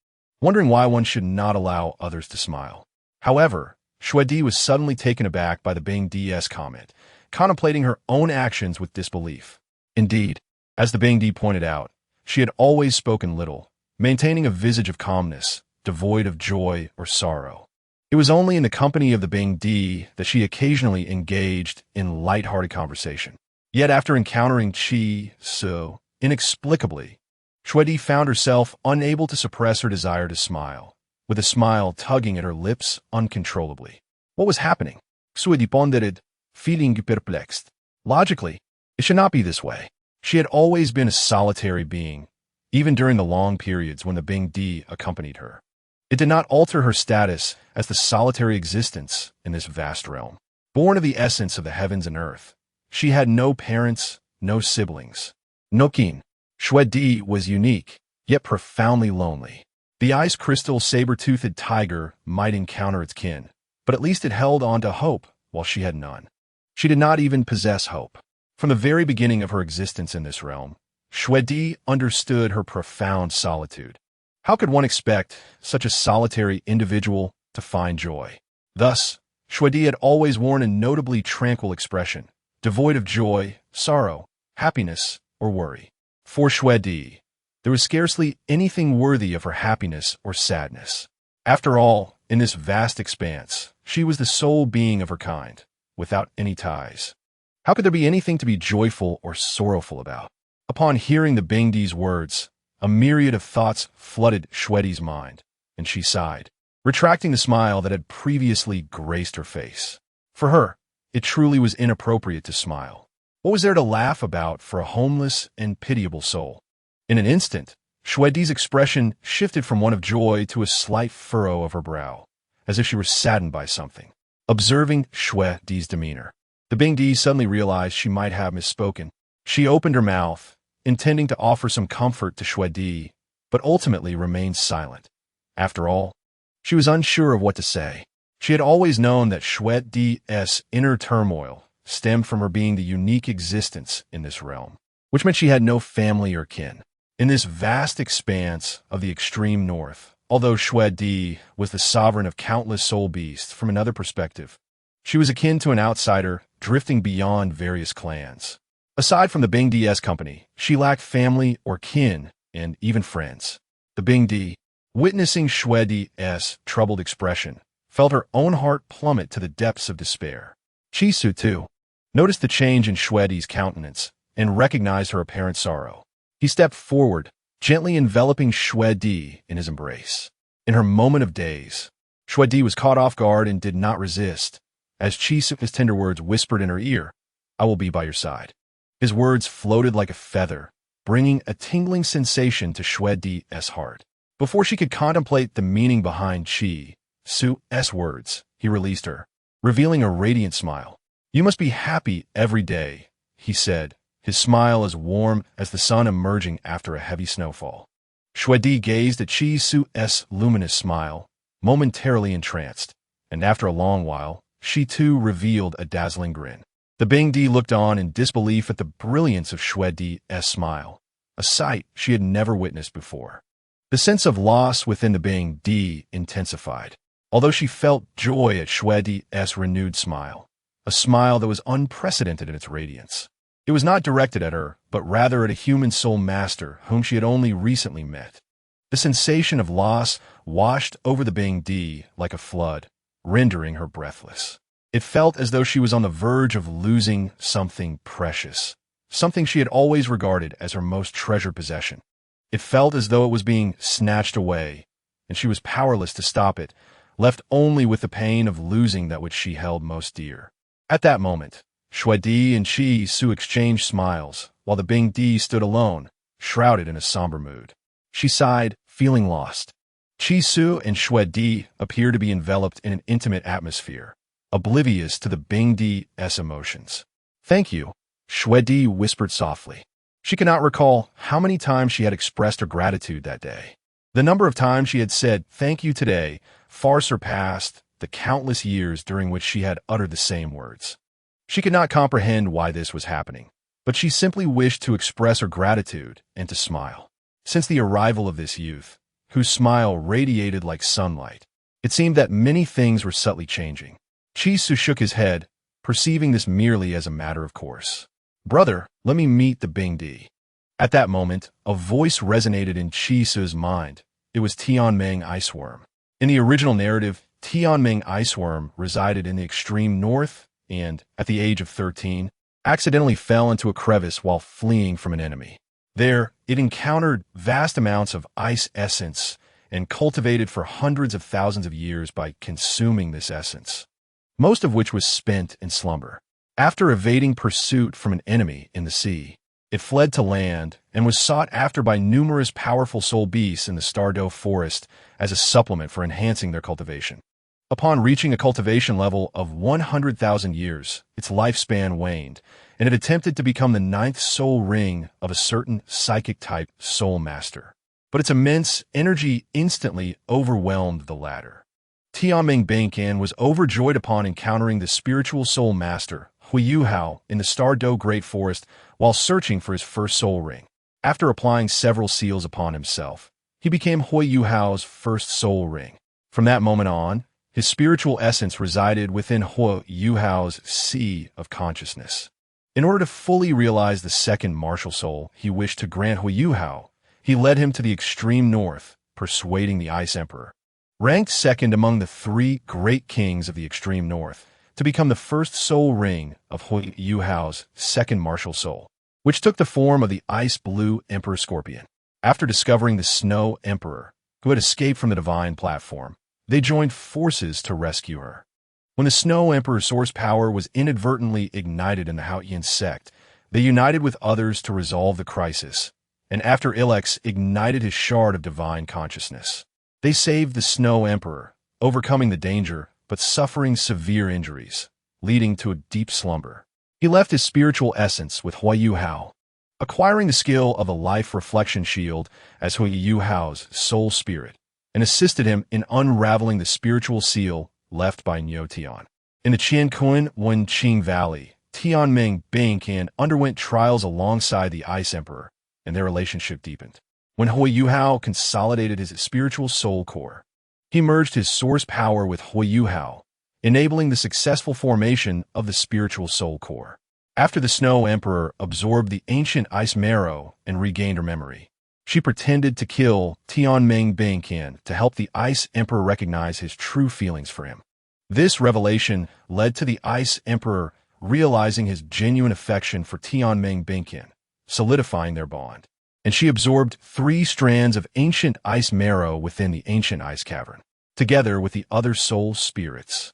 wondering why one should not allow others to smile. However, Xue Di was suddenly taken aback by the Bing Di's comment, contemplating her own actions with disbelief. Indeed, as the Bing Di pointed out, she had always spoken little, maintaining a visage of calmness, devoid of joy or sorrow. It was only in the company of the Bing Di that she occasionally engaged in light-hearted conversation. Yet after encountering Chi Su, inexplicably, Xue Di found herself unable to suppress her desire to smile, with a smile tugging at her lips uncontrollably. What was happening? Xue Di pondered, feeling perplexed. Logically, it should not be this way. She had always been a solitary being, even during the long periods when the Bing Di accompanied her. It did not alter her status as the solitary existence in this vast realm. Born of the essence of the heavens and earth, she had no parents, no siblings. No kin. Xue Di was unique, yet profoundly lonely. The ice crystal saber-toothed tiger might encounter its kin, but at least it held on to hope while she had none. She did not even possess hope. From the very beginning of her existence in this realm, Xue Di understood her profound solitude. How could one expect such a solitary individual to find joy? Thus, Xue Di had always worn a notably tranquil expression, devoid of joy, sorrow, happiness, or worry. For Xue Di, there was scarcely anything worthy of her happiness or sadness. After all, in this vast expanse, she was the sole being of her kind, without any ties. How could there be anything to be joyful or sorrowful about? Upon hearing the Bing Di's words, a myriad of thoughts flooded Xue Di's mind, and she sighed, retracting the smile that had previously graced her face. For her, it truly was inappropriate to smile. What was there to laugh about for a homeless and pitiable soul? In an instant, Xue Di's expression shifted from one of joy to a slight furrow of her brow, as if she were saddened by something. Observing Xue Di's demeanor, the Bing Di suddenly realized she might have misspoken. She opened her mouth, intending to offer some comfort to Xue Di, but ultimately remained silent. After all, she was unsure of what to say. She had always known that Xue Di's inner turmoil stemmed from her being the unique existence in this realm, which meant she had no family or kin. In this vast expanse of the extreme north, although Xue Di was the sovereign of countless soul beasts from another perspective, she was akin to an outsider drifting beyond various clans. Aside from the Bing Di's company, she lacked family or kin and even friends. The Bing Di, witnessing Xue Di's troubled expression, felt her own heart plummet to the depths of despair. Chi Su, too, noticed the change in Xue Di's countenance and recognized her apparent sorrow. He stepped forward, gently enveloping Xue Di in his embrace. In her moment of daze, Xue Di was caught off guard and did not resist, as Chi Su's tender words whispered in her ear, "I will be by your side." His words floated like a feather, bringing a tingling sensation to Xue Di's heart. Before she could contemplate the meaning behind Chi Su's words, he released her, revealing a radiant smile. "You must be happy every day," he said, his smile as warm as the sun emerging after a heavy snowfall. Xue Di gazed at Chi Su's luminous smile, momentarily entranced, and after a long while, she too revealed a dazzling grin. The Bing Di looked on in disbelief at the brilliance of Xue Di's smile, a sight she had never witnessed before. The sense of loss within the Bing Di intensified, although she felt joy at Xue Di's renewed smile, a smile that was unprecedented in its radiance. It was not directed at her, but rather at a human soul master whom she had only recently met. The sensation of loss washed over the Bing Di like a flood, rendering her breathless. It felt as though she was on the verge of losing something precious, something she had always regarded as her most treasured possession. It felt as though it was being snatched away, and she was powerless to stop it, left only with the pain of losing that which she held most dear. At that moment, Xue Di and Chi Su exchanged smiles, while the Bing Di stood alone, shrouded in a somber mood. She sighed, feeling lost. Chi Su and Xue Di appeared to be enveloped in an intimate atmosphere, oblivious to the Bing Di's emotions. "Thank you," Xue Di whispered softly. She could not recall how many times she had expressed her gratitude that day. The number of times she had said thank you today far surpassed the countless years during which she had uttered the same words. She could not comprehend why this was happening, but she simply wished to express her gratitude and to smile. Since the arrival of this youth, whose smile radiated like sunlight, it seemed that many things were subtly changing. Chi-Su shook his head, perceiving this merely as a matter of course. "Brother, let me meet the Bingdi." At that moment, a voice resonated in Chi-Su's mind. It was Tianmeng Iceworm. In the original narrative, Tianmeng Iceworm resided in the extreme north and, at the age of 13, accidentally fell into a crevice while fleeing from an enemy. There, it encountered vast amounts of ice essence and cultivated for hundreds of thousands of years by consuming this essence, most of which was spent in slumber. After evading pursuit from an enemy in the sea, it fled to land and was sought after by numerous powerful soul beasts in the Stardow forest as a supplement for enhancing their cultivation. Upon reaching a cultivation level of 100,000 years, its lifespan waned, and it attempted to become the 9th soul ring of a certain psychic-type soul master. But its immense energy instantly overwhelmed the latter. Tianmeng Bankan was overjoyed upon encountering the spiritual soul master, Hui Hao, in the Stardow Great Forest while searching for his first soul ring. After applying several seals upon himself, he became Hui Hao's first soul ring. From that moment on, his spiritual essence resided within Hui Hao's sea of consciousness. In order to fully realize the second martial soul he wished to grant Hui Hao, he led him to the extreme north, persuading the Ice Emperor, ranked second among the 3 great kings of the extreme north, to become the first soul ring of Hui Hao's second martial soul, which took the form of the Ice Blue Emperor Scorpion. After discovering the Snow Emperor, who had escaped from the divine platform, they joined forces to rescue her. When the Snow Emperor's source power was inadvertently ignited in the Haotian sect, they united with others to resolve the crisis, and after Ilex ignited his shard of divine consciousness, they saved the Snow Emperor, overcoming the danger but suffering severe injuries, leading to a deep slumber. He left his spiritual essence with Hui Hao, acquiring the skill of a life reflection shield as Hui Hao's soul spirit, and assisted him in unraveling the spiritual seal left by Nyotian. In the Qianquan Wenqing Valley, Tianmeng Bankan underwent trials alongside the Ice Emperor, and their relationship deepened. When Hui Hao consolidated his spiritual soul core, he merged his source power with Hui Hao, enabling the successful formation of the spiritual soul core. After the Snow Emperor absorbed the ancient ice marrow and regained her memory, she pretended to kill Tianmeng Bankan to help the Ice Emperor recognize his true feelings for him. This revelation led to the Ice Emperor realizing his genuine affection for Tianmeng Bankan, solidifying their bond. And she absorbed 3 strands of ancient ice marrow within the ancient ice cavern, together with the other soul spirits.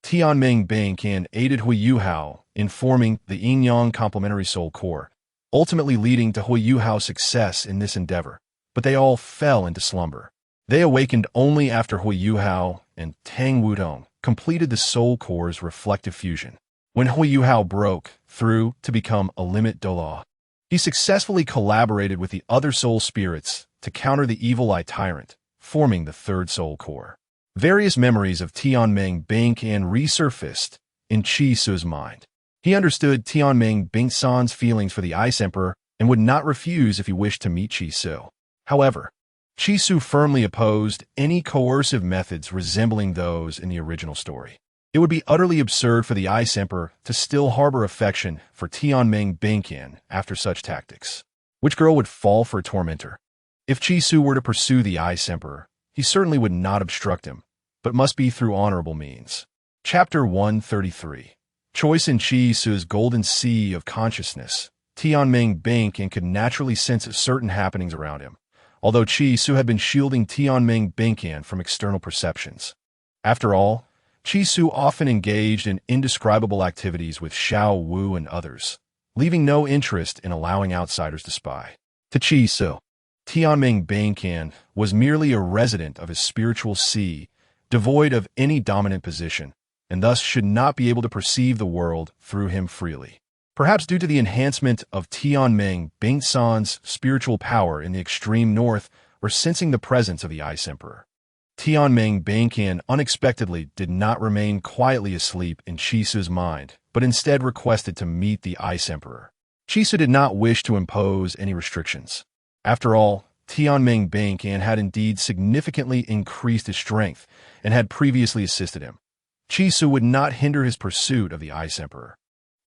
Tianmeng Bankan aided Hui Hao in forming the yin-yang complementary soul core, ultimately leading to Hui Hao's success in this endeavor, but they all fell into slumber. They awakened only after Hui Hao and Tang Wudong completed the soul core's reflective fusion. When Hui Hao broke through to become a limit Douluo, he successfully collaborated with the other soul spirits to counter the evil Eye Tyrant, forming the 3rd soul core. Various memories of Tianmeng Bankan resurfaced in Chi-Su's mind. He understood Tianmeng Bansan's feelings for the Ice Emperor and would not refuse if he wished to meet Chi-Su. However, Chi-Su firmly opposed any coercive methods resembling those in the original story. It would be utterly absurd for the Ice Emperor to still harbor affection for Tianmeng Bankan after such tactics. Which girl would fall for a tormentor? If Chi-Su were to pursue the Ice Emperor, he certainly would not obstruct him, but must be through honorable means. Chapter 133. Choice in Chi-Su's golden sea of consciousness, Tianmeng Bankan could naturally sense certain happenings around him, although Chi-Su had been shielding Tianmeng Bankan from external perceptions. After all, Chi-Su often engaged in indescribable activities with Xiao Wu and others, leaving no interest in allowing outsiders to spy. To Chi-Su, Tianmeng Bankan was merely a resident of his spiritual sea, devoid of any dominant position, and thus should not be able to perceive the world through him freely. Perhaps due to the enhancement of Tianmeng Bansan's spiritual power in the extreme north or sensing the presence of the Ice Emperor. Tianming Banqian unexpectedly did not remain quietly asleep in Chisu's mind, but instead requested to meet the Ice Emperor. Chisu did not wish to impose any restrictions. After all, Tianming Banqian had indeed significantly increased his strength and had previously assisted him. Chisu would not hinder his pursuit of the Ice Emperor,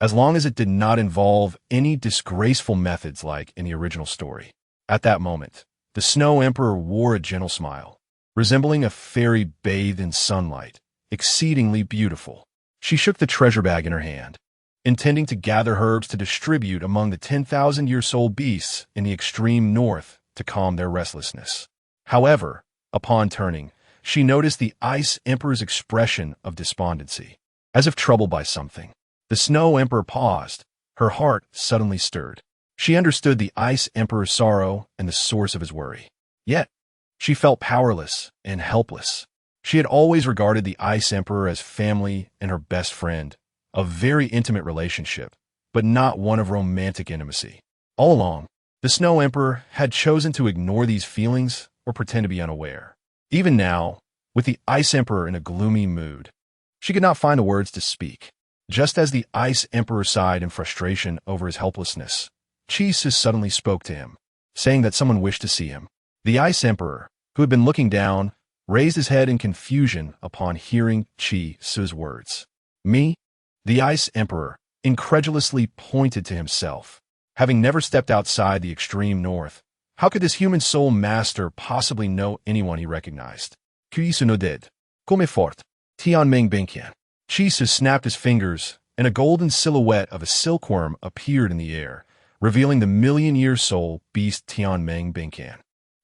as long as it did not involve any disgraceful methods like in the original story. At that moment, the Snow Emperor wore a gentle smile, resembling a fairy bathed in sunlight, exceedingly beautiful. She shook the treasure bag in her hand, intending to gather herbs to distribute among the 10,000-year-old beasts in the extreme north to calm their restlessness. However, upon turning, she noticed the Ice Emperor's expression of despondency, as if troubled by something. The Snow Emperor paused. Her heart suddenly stirred. She understood the Ice Emperor's sorrow and the source of his worry. Yet, she felt powerless and helpless. She had always regarded the Ice Emperor as family and her best friend, a very intimate relationship, but not one of romantic intimacy. All along, the Snow Emperor had chosen to ignore these feelings or pretend to be unaware. Even now, with the Ice Emperor in a gloomy mood, she could not find the words to speak. Just as the Ice Emperor sighed in frustration over his helplessness, Chisu suddenly spoke to him, saying that someone wished to see him. The Ice Emperor, who had been looking down, raised his head in confusion upon hearing Chisu's words. Me? The Ice Emperor incredulously pointed to himself. Having never stepped outside the extreme north, how could this human soul master possibly know anyone he recognized? Chisu no did. Come fort. Tianming Banqian. Chisu snapped his fingers, and a golden silhouette of a silkworm appeared in the air, revealing the million-year soul beast Tianming Banqian.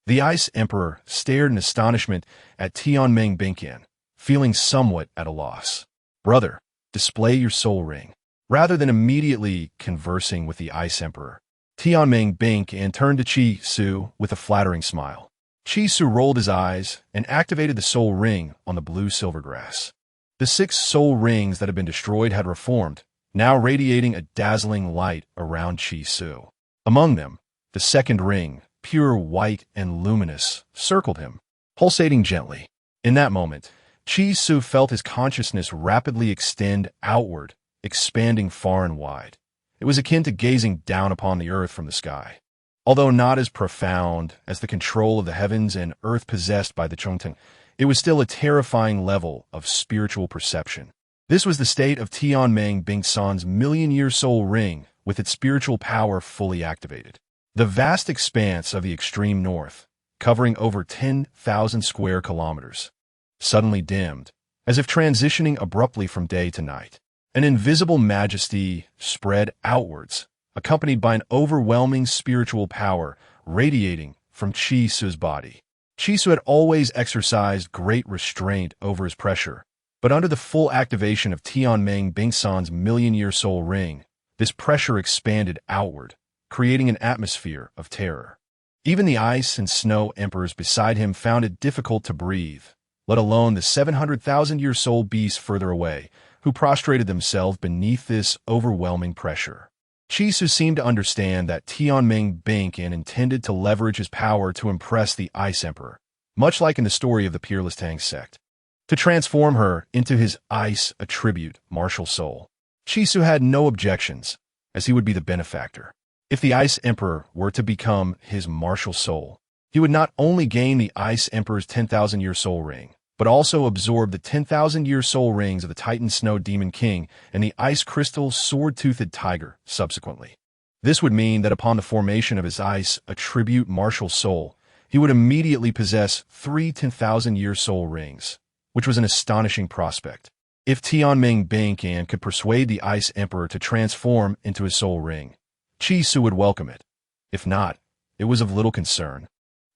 The Ice Emperor stared in astonishment at Tianming Banqian, feeling somewhat at a loss. Brother, display your soul ring. Rather than immediately conversing with the Ice Emperor, Tianming Banqian turned to Chisu with a flattering smile. Chisu rolled his eyes and activated the soul ring on the blue silver grass. The 6 soul rings that had been destroyed had reformed, now radiating a dazzling light around Chisu. Among them, the second ring, pure white and luminous, circled him, pulsating gently. In that moment, Chisu felt his consciousness rapidly extend outward, expanding far and wide. It was akin to gazing down upon the earth from the sky. Although not as profound as the control of the heavens and earth possessed by the Chongteng, it was still a terrifying level of spiritual perception. This was the state of Tianming Banqian's million-year soul ring with its spiritual power fully activated. The vast expanse of the extreme north, covering over 10,000 square kilometers, suddenly dimmed, as if transitioning abruptly from day to night. An invisible majesty spread outwards, accompanied by an overwhelming spiritual power radiating from Chisu's body. Chisu had always exercised great restraint over his pressure, but under the full activation of Tianming Banqian's million-year soul ring, this pressure expanded outward, creating an atmosphere of terror. Even the Ice and Snow Emperors beside him found it difficult to breathe, let alone the 700,000-year-old beasts further away, who prostrated themselves beneath this overwhelming pressure. Chisu seemed to understand that Tianming Banqian intended to leverage his power to impress the Ice Emperor, much like in the story of the Peerless Tang sect, to transform her into his ice attribute, martial soul. Chisu had no objections, as he would be the benefactor. If the Ice Emperor were to become his martial soul, he would not only gain the Ice Emperor's 10,000-year soul ring, but also absorb the 10,000-year soul rings of the Titan Snow Demon King and the Ice Crystal Sword-Toothed Tiger subsequently. This would mean that upon the formation of his ice attribute martial soul, he would immediately possess 3 10,000-year soul rings, which was an astonishing prospect. If Tianming Banqian could persuade the Ice Emperor to transform into his soul ring, Chisu would welcome it. If not, it was of little concern,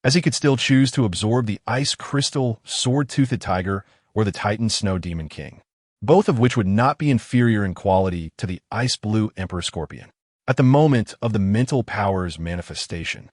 as he could still choose to absorb the Ice Crystal Sword-Toothed Tiger or the Titan Snow Demon King, both of which would not be inferior in quality to the Ice Blue Emperor Scorpion. At the moment of the mental power's manifestation,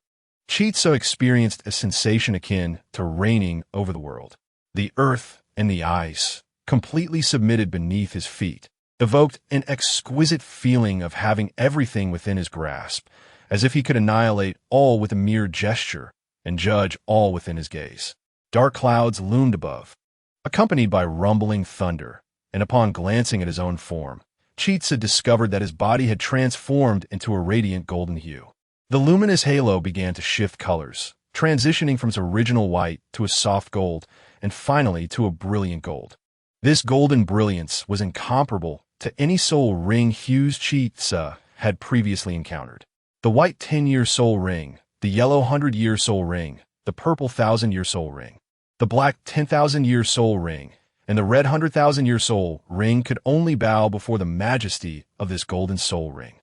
Chisu experienced a sensation akin to reigning over the world. The earth and the ice, completely submitted beneath his feet, evoked an exquisite feeling of having everything within his grasp, as if he could annihilate all with a mere gesture and judge all within his gaze. Dark clouds loomed above, accompanied by rumbling thunder, and upon glancing at his own form, Chitsa discovered that his body had transformed into a radiant golden hue. The luminous halo began to shift colors, transitioning from its original white to a soft gold, and finally to a brilliant gold. This golden brilliance was incomparable to any soul ring hues Chitsa had previously encountered. The white 10-year soul ring, the yellow 100-year soul ring, the purple 1,000-year soul ring, the black 10,000-year soul ring, and the red 100,000-year soul ring could only bow before the majesty of this golden soul ring.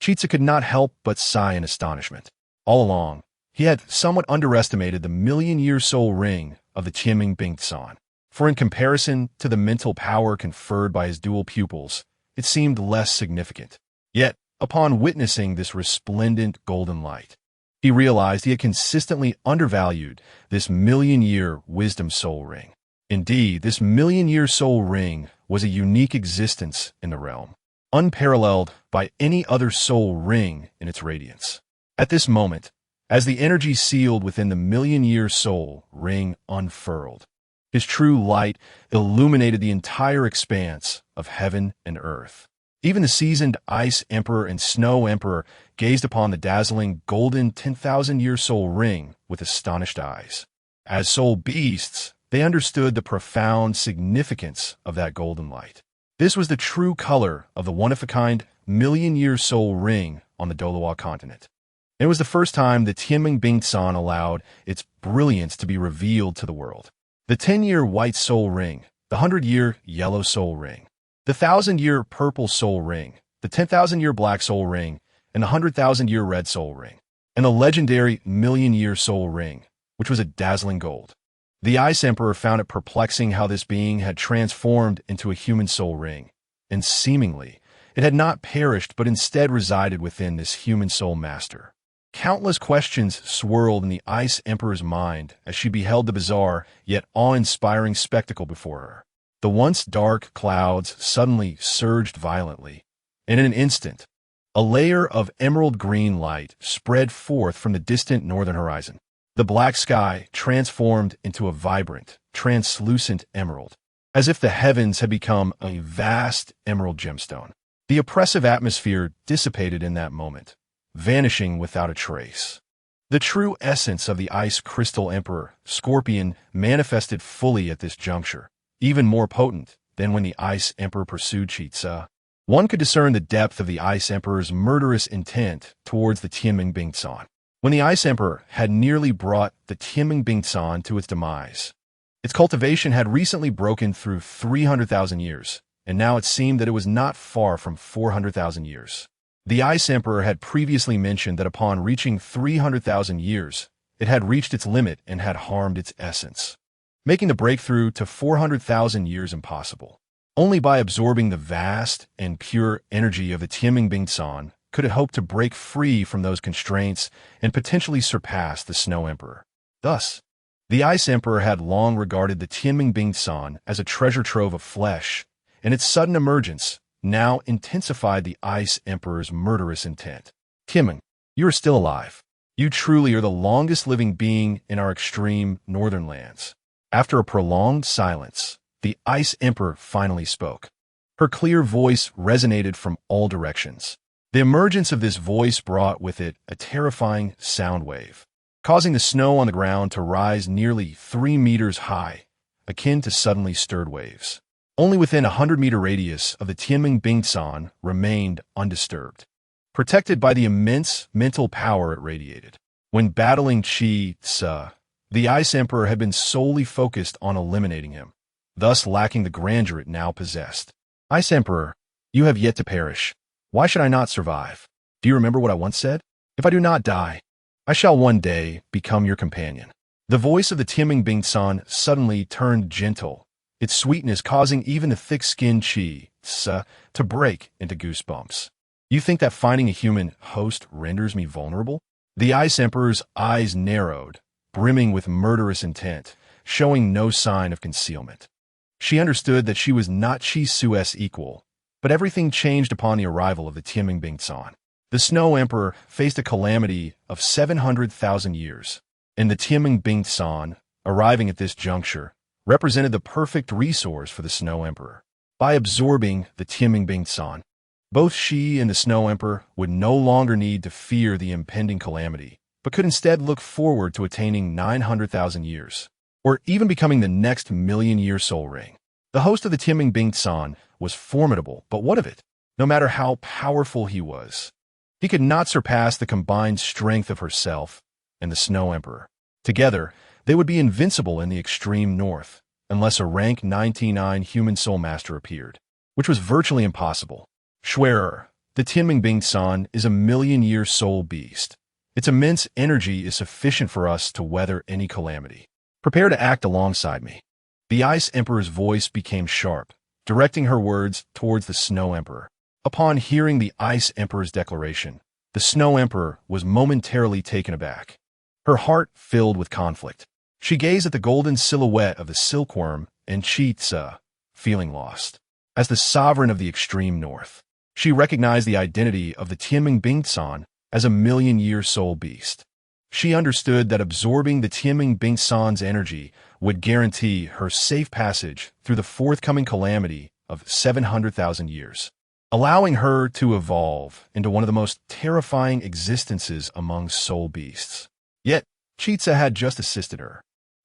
Chitsa could not help but sigh in astonishment. All along, he had somewhat underestimated the million-year soul ring of the Tangmen Bingtsan, for in comparison to the mental power conferred by his dual pupils, it seemed less significant. Yet, upon witnessing this resplendent golden light, he realized he had consistently undervalued this million-year wisdom soul ring. Indeed, this million-year soul ring was a unique existence in the realm, unparalleled by any other soul ring in its radiance. At this moment, as the energy sealed within the million-year soul ring unfurled, his true light illuminated the entire expanse of heaven and earth. Even the seasoned Ice Emperor and Snow Emperor gazed upon the dazzling golden 10,000-year soul ring with astonished eyes. As soul beasts, they understood the profound significance of that golden light. This was the true color of the one-of-a-kind million-year soul ring on the Douluo Continent. It was the first time the Tangmen Bingtsan allowed its brilliance to be revealed to the world. The 10-year white soul ring, the 100-year yellow soul ring, the 1,000-year purple soul ring, the 10,000-year black soul ring, and the 100,000-year red soul ring, and the legendary million-year soul ring, which was a dazzling gold. The Ice Emperor found it perplexing how this being had transformed into a human soul ring, and seemingly, it had not perished but instead resided within this human soul master. Countless questions swirled in the Ice Emperor's mind as she beheld the bizarre yet awe-inspiring spectacle before her. The once dark clouds suddenly surged violently, and in an instant, a layer of emerald green light spread forth from the distant northern horizon. The black sky transformed into a vibrant, translucent emerald, as if the heavens had become a vast emerald gemstone. The oppressive atmosphere dissipated in that moment, vanishing without a trace. The true essence of the Ice Crystal Emperor, Scorpion, manifested fully at this juncture, even more potent than when the Ice Emperor pursued Chitsa. One could discern the depth of the Ice Emperor's murderous intent towards the Tangmen Bingtsan. When the Ice Emperor had nearly brought the Tangmen Bingtsan to its demise, its cultivation had recently broken through 300,000 years, and now it seemed that it was not far from 400,000 years. The Ice Emperor had previously mentioned that upon reaching 300,000 years, it had reached its limit and had harmed its essence, making the breakthrough to 400,000 years impossible. Only by absorbing the vast and pure energy of the Tangmen Bingtsan could it hope to break free from those constraints and potentially surpass the Snow Emperor. Thus, the Ice Emperor had long regarded the Tangmen Bingtsan as a treasure trove of flesh, and its sudden emergence now intensified the Ice Emperor's murderous intent. Tangmen, you are still alive. You truly are the longest living being in our extreme northern lands. After a prolonged silence, the Ice Emperor finally spoke. Her clear voice resonated from all directions. The emergence of this voice brought with it a terrifying sound wave, causing the snow on the ground to rise nearly 3 meters high, akin to suddenly stirred waves. Only within a 100-meter radius of the Tangmen Bingtsan remained undisturbed, protected by the immense mental power it radiated. When battling Chitsa, the Ice Emperor had been solely focused on eliminating him, thus lacking the grandeur it now possessed. Ice Emperor, you have yet to perish. Why should I not survive? Do you remember what I once said? If I do not die, I shall one day become your companion. The voice of the Tangmen Bingtsan suddenly turned gentle, its sweetness causing even the thick-skinned Chitsa to break into goosebumps. You think that finding a human host renders me vulnerable? The Ice Emperor's eyes narrowed, brimming with murderous intent, showing no sign of concealment. She understood that she was not Chitsu's equal, but everything changed upon the arrival of the Tangmen Bingtsan. The Snow Emperor faced a calamity of 700,000 years, and the Tangmen Bingtsan arriving at this juncture, represented the perfect resource for the Snow Emperor. By absorbing the Tangmen San, both she and the Snow Emperor would no longer need to fear the impending calamity, but could instead look forward to attaining 900,000 years, or even becoming the next million-year soul ring. The host of the Tangmen San was formidable, but what of it? No matter how powerful he was, he could not surpass the combined strength of herself and the Snow Emperor. Together, they would be invincible in the extreme north, unless a rank 99 human soul master appeared, which was virtually impossible. Schwerer, the Tangmen San, is a million-year soul beast. Its immense energy is sufficient for us to weather any calamity. Prepare to act alongside me. The Ice Emperor's voice became sharp, directing her words towards the Snow Emperor. Upon hearing the Ice Emperor's declaration, the Snow Emperor was momentarily taken aback. Her heart filled with conflict. She gazed at the golden silhouette of the silkworm and Chitsa, feeling lost. As the sovereign of the extreme north, she recognized the identity of the Tangmen San as a million-year soul beast. She understood that absorbing the Tangmen San's energy would guarantee her safe passage through the forthcoming calamity of 700,000 years, allowing her to evolve into one of the most terrifying existences among soul beasts. Yet, Chitsa had just assisted her.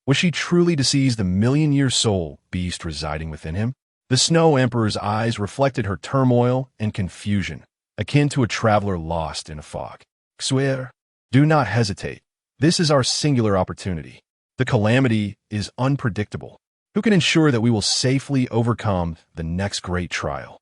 Was she truly to seize the million-year soul beast residing within him? The Snow Emperor's eyes reflected her turmoil and confusion, akin to a traveler lost in a fog. Xuer, do not hesitate. This is our singular opportunity. The calamity is unpredictable. Who can ensure that we will safely overcome the next great trial?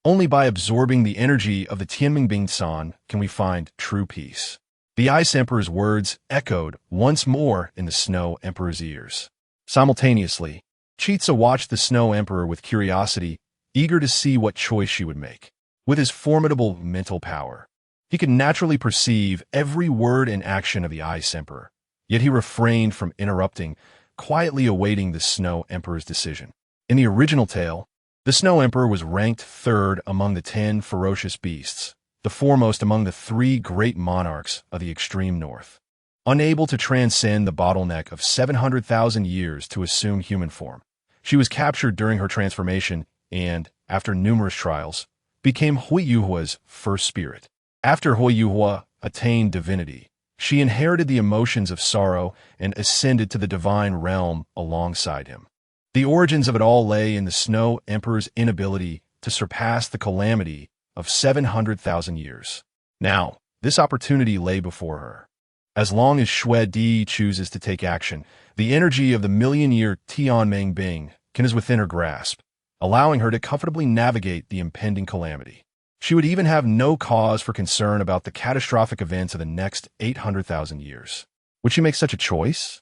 Only by absorbing the energy of the Tangmen San can we find true peace. The Ice Emperor's words echoed once more in the Snow Emperor's ears. Simultaneously, Chitsa watched the Snow Emperor with curiosity, eager to see what choice she would make. With his formidable mental power, he could naturally perceive every word and action of the Ice Emperor, yet he refrained from interrupting, quietly awaiting the Snow Emperor's decision. In the original tale, the Snow Emperor was ranked third among the 10 ferocious beasts, the foremost among the 3 great monarchs of the extreme north. Unable to transcend the bottleneck of 700,000 years to assume human form, she was captured during her transformation and, after numerous trials, became Huiyuhua's first spirit. After Huiyuhua attained divinity, she inherited the emotions of sorrow and ascended to the divine realm alongside him. The origins of it all lay in the Snow Emperor's inability to surpass the calamity of 700,000 years. Now, this opportunity lay before her. As long as Shue chooses to take action, the energy of the million-year Tianmeng Bing is within her grasp, allowing her to comfortably navigate the impending calamity. She would even have no cause for concern about the catastrophic events of the next 800,000 years. Would she make such a choice?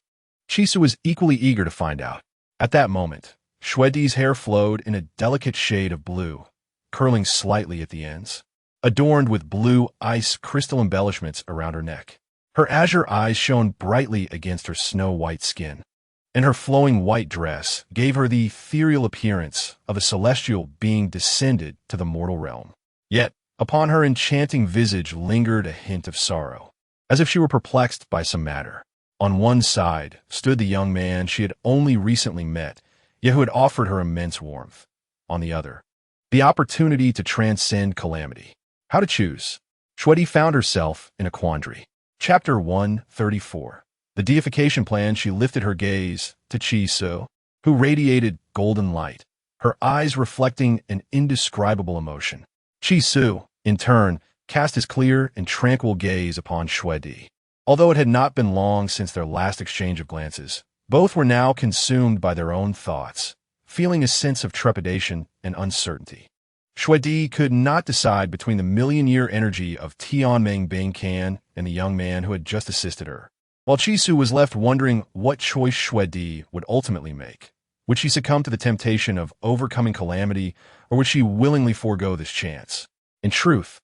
Chisu was equally eager to find out. At that moment, Shuedi's hair flowed in a delicate shade of blue, curling slightly at the ends, adorned with blue ice crystal embellishments around her neck. Her azure eyes shone brightly against her snow-white skin, and her flowing white dress gave her the ethereal appearance of a celestial being descended to the mortal realm. Yet, upon her enchanting visage lingered a hint of sorrow, as if she were perplexed by some matter. On one side stood the young man she had only recently met, yet who had offered her immense warmth. On the other, the opportunity to transcend calamity. How to choose? Shuedi found herself in a quandary. Chapter 134. The deification plan. She lifted her gaze to Chisu, who radiated golden light, her eyes reflecting an indescribable emotion. Chisu, in turn, cast his clear and tranquil gaze upon Shuedi. Although it had not been long since their last exchange of glances, both were now consumed by their own thoughts, feeling a sense of trepidation and uncertainty. Shuedi could not decide between the million-year energy of Tianmeng Bingcan and the young man who had just assisted her, while Chisu was left wondering what choice Shuedi would ultimately make. Would she succumb to the temptation of overcoming calamity, or would she willingly forego this chance? In truth,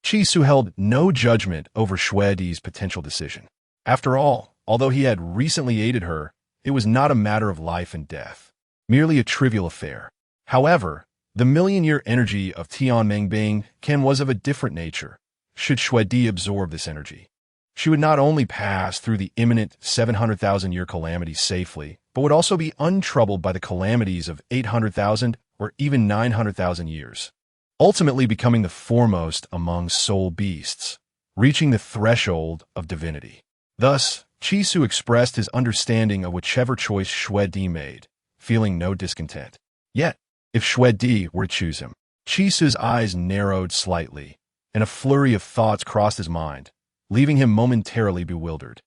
Chisu held no judgment over Shuedi's potential decision. After all, although he had recently aided her, it was not a matter of life and death, merely a trivial affair. However, the million-year energy of Tianmeng Bing was of a different nature. Should Shuedi absorb this energy, She would not only pass through the imminent 700,000-year calamity safely, but would also be untroubled by the calamities of 800,000 or even 900,000 years, ultimately becoming the foremost among soul beasts, reaching the threshold of divinity. Thus, Chisu expressed his understanding of whichever choice Shue-Di made, feeling no discontent. Yet, if Shue-Di were to choose him, Chisu's eyes narrowed slightly, and a flurry of thoughts crossed his mind, leaving him momentarily bewildered.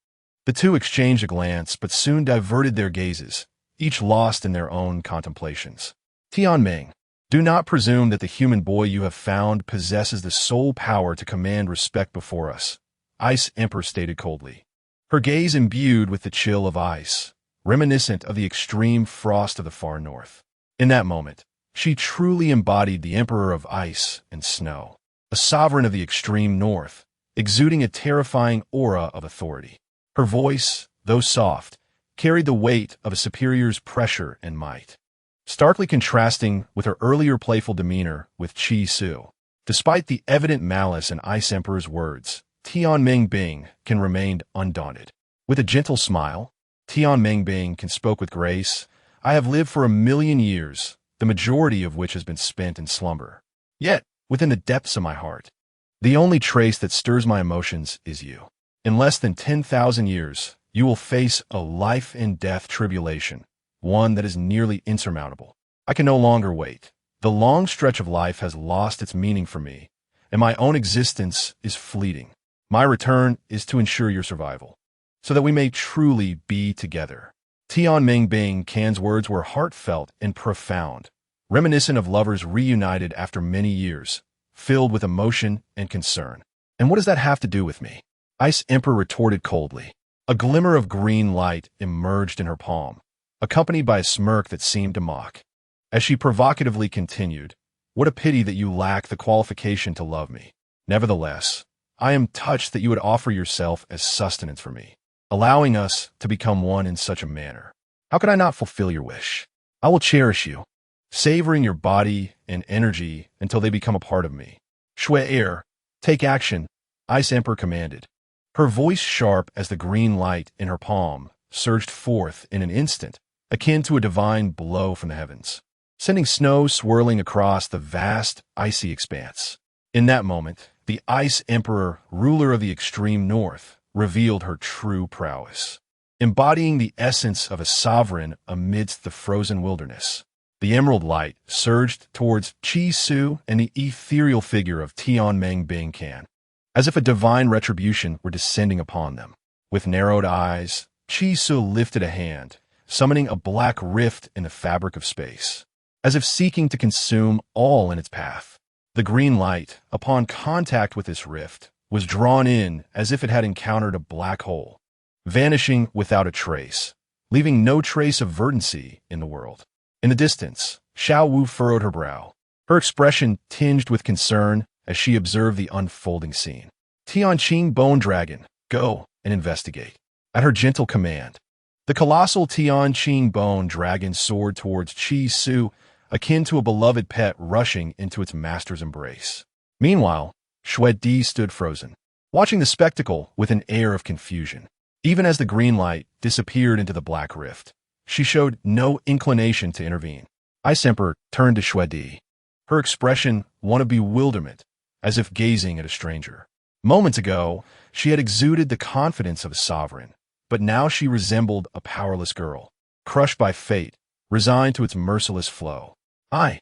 The two exchanged a glance, but soon diverted their gazes, each lost in their own contemplations. Tianming, do not presume that the human boy you have found possesses the sole power to command respect before us, Ice Emperor stated coldly, her gaze imbued with the chill of ice, reminiscent of the extreme frost of the far north. In that moment, she truly embodied the Emperor of Ice and Snow, a sovereign of the extreme north, exuding a terrifying aura of authority. Her voice, though soft, carried the weight of a superior's pressure and might, starkly contrasting with her earlier playful demeanor with Chi-Su. Despite the evident malice in Ice Emperor's words, Tianming Bing can remain undaunted. With a gentle smile, Tianming Bing can spoke with grace. I have lived for 1,000,000 years, the majority of which has been spent in slumber. Yet, within the depths of my heart, the only trace that stirs my emotions is you. In less than 10,000 years, you will face a life-and-death tribulation, one that is nearly insurmountable. I can no longer wait. The long stretch of life has lost its meaning for me, and my own existence is fleeting. My return is to ensure your survival, so that we may truly be together. Tianming Bing Can's words were heartfelt and profound, reminiscent of lovers reunited after many years, filled with emotion and concern. And what does that have to do with me? Ice Emperor retorted coldly. A glimmer of green light emerged in her palm, accompanied by a smirk that seemed to mock. As she provocatively continued, what a pity that you lack the qualification to love me. Nevertheless, I am touched that you would offer yourself as sustenance for me, allowing us to become one in such a manner. How could I not fulfill your wish? I will cherish you, savoring your body and energy until they become a part of me. Shue-Er, take action, Ice Emperor commanded. Her voice sharp as the green light in her palm surged forth in an instant, akin to a divine blow from the heavens, sending snow swirling across the vast, icy expanse. In that moment, the Ice Emperor, ruler of the extreme north, revealed her true prowess, embodying the essence of a sovereign amidst the frozen wilderness. The emerald light surged towards Chi-Su and the ethereal figure of Tianming Bing Can, as if a divine retribution were descending upon them. With narrowed eyes, Chi-Su lifted a hand, summoning a black rift in the fabric of space, as if seeking to consume all in its path. The green light, upon contact with this rift, was drawn in as if it had encountered a black hole, vanishing without a trace, leaving no trace of verdancy in the world. In the distance, Xiao Wu furrowed her brow, her expression tinged with concern as she observed the unfolding scene. Tianqing Bone Dragon, go and investigate. At her gentle command, the colossal Tianqing Bone Dragon soared towards Chi-Su, akin to a beloved pet rushing into its master's embrace. Meanwhile, Shue-Di stood frozen, watching the spectacle with an air of confusion. Even as the green light disappeared into the black rift, she showed no inclination to intervene. Ice Emperor turned to Shue-Di, her expression one of bewilderment, as if gazing at a stranger. Moments ago, she had exuded the confidence of a sovereign, but now she resembled a powerless girl, crushed by fate, resigned to its merciless flow. I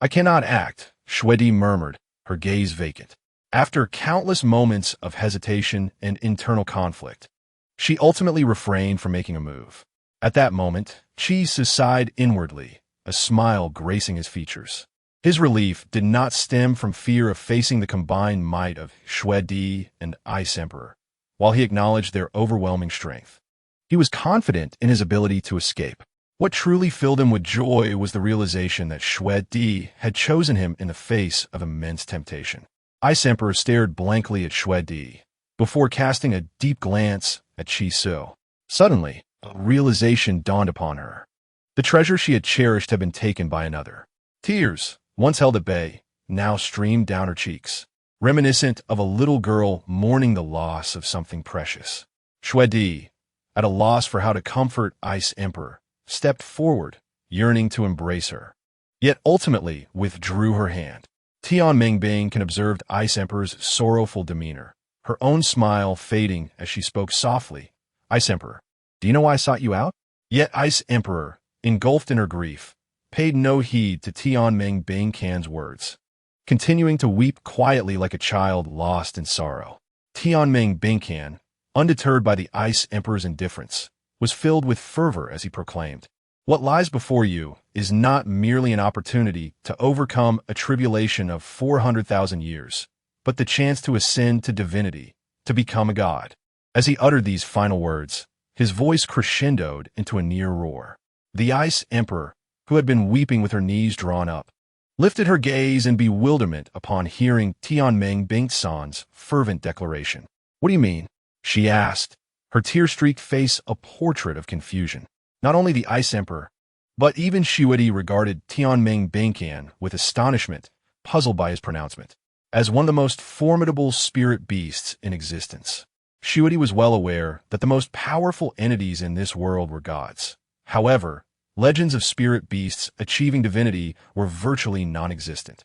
cannot act, Shue-Di murmured, her gaze vacant. After countless moments of hesitation and internal conflict, she ultimately refrained from making a move. At that moment, Chi-Su sighed inwardly, a smile gracing his features. His relief did not stem from fear of facing the combined might of Shue-Di and Ice Emperor, while he acknowledged their overwhelming strength. He was confident in his ability to escape. What truly filled him with joy was the realization that Shue-Di had chosen him in the face of immense temptation. Ice Emperor stared blankly at Shue-Di, before casting a deep glance at Chi-Su. Suddenly, a realization dawned upon her. The treasure she had cherished had been taken by another. Tears, once held at bay, now streamed down her cheeks. reminiscent of a little girl mourning the loss of something precious. Shuedi, at a loss for how to comfort Ice Emperor, stepped forward, yearning to embrace her, yet ultimately withdrew her hand. Tian Mengbing can observe Ice Emperor's sorrowful demeanor, her own smile fading as she spoke softly. Ice Emperor, do you know why I sought you out? Yet Ice Emperor, engulfed in her grief, paid no heed to Tian Mengbing Can's words, continuing to weep quietly like a child lost in sorrow. Tian Mengbing Can, undeterred by the Ice Emperor's indifference, was filled with fervor as he proclaimed, "What lies before you is not merely an opportunity to overcome a tribulation of 400,000 years, but the chance to ascend to divinity, to become a god." As he uttered these final words, his voice crescendoed into a near roar. The Ice Emperor, who had been weeping with her knees drawn up, lifted her gaze in bewilderment upon hearing Tian Mengbing San's fervent declaration. "What do you mean?" she asked, her tear-streaked face a portrait of confusion. Not only the Ice Emperor, but even Shuedi regarded Tian Mengbing Can with astonishment, puzzled by his pronouncement. As one of the most formidable spirit beasts in existence, Shuedi was well aware that the most powerful entities in this world were gods. However, legends of spirit beasts achieving divinity were virtually non-existent.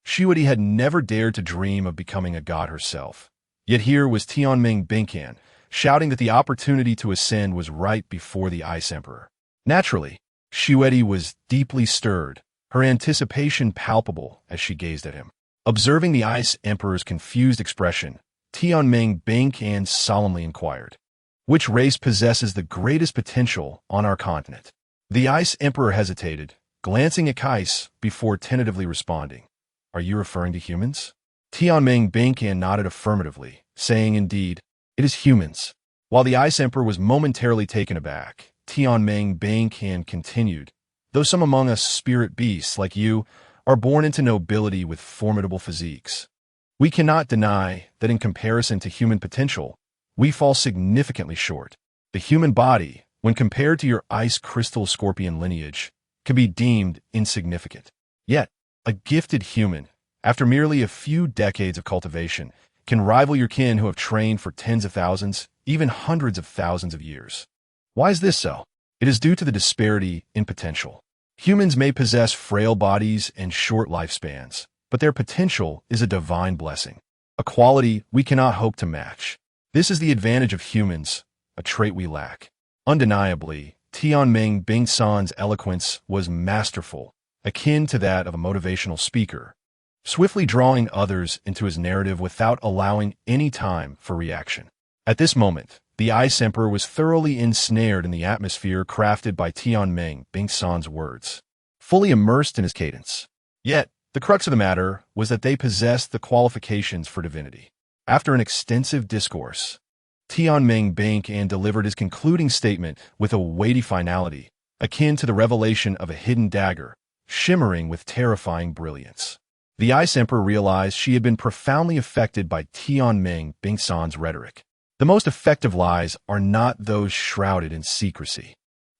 Shuedi had never dared to dream of becoming a god herself. Yet here was Tian Mengbing Can, shouting that the opportunity to ascend was right before the Ice Emperor. Naturally, Shuedi was deeply stirred, her anticipation palpable as she gazed at him. Observing the Ice Emperor's confused expression, Tian Mengbing Can solemnly inquired, "Which race possesses the greatest potential on our continent?" The Ice Emperor hesitated, glancing at Kais before tentatively responding, "Are you referring to humans?" Tian Mengbing Can nodded affirmatively, saying, "Indeed, it is humans." While the Ice Emperor was momentarily taken aback, Tian Mengbing Can continued, "Though some among us spirit beasts like you are born into nobility with formidable physiques, we cannot deny that in comparison to human potential, we fall significantly short. The human body, when compared to your ice crystal scorpion lineage, can be deemed insignificant. Yet, a gifted human, after merely a few decades of cultivation, can rival your kin who have trained for tens of thousands, even hundreds of thousands of years. Why is this so? It is due to the disparity in potential. Humans may possess frail bodies and short lifespans, but their potential is a divine blessing, a quality we cannot hope to match. This is the advantage of humans, a trait we lack. Undeniably, Tian Mengbing San's eloquence was masterful, akin to that of a motivational speaker, swiftly drawing others into his narrative without allowing any time for reaction. At this moment, the Ice Emperor was thoroughly ensnared in the atmosphere crafted by Tian Mengbing San's words, fully immersed in his cadence. Yet, the crux of the matter was that they possessed the qualifications for divinity. After an extensive discourse, Tian Mengbing Can delivered his concluding statement with a weighty finality, akin to the revelation of a hidden dagger, shimmering with terrifying brilliance. The Ice Emperor realized she had been profoundly affected by Tian Mengbing San's rhetoric. The most effective lies are not those shrouded in secrecy,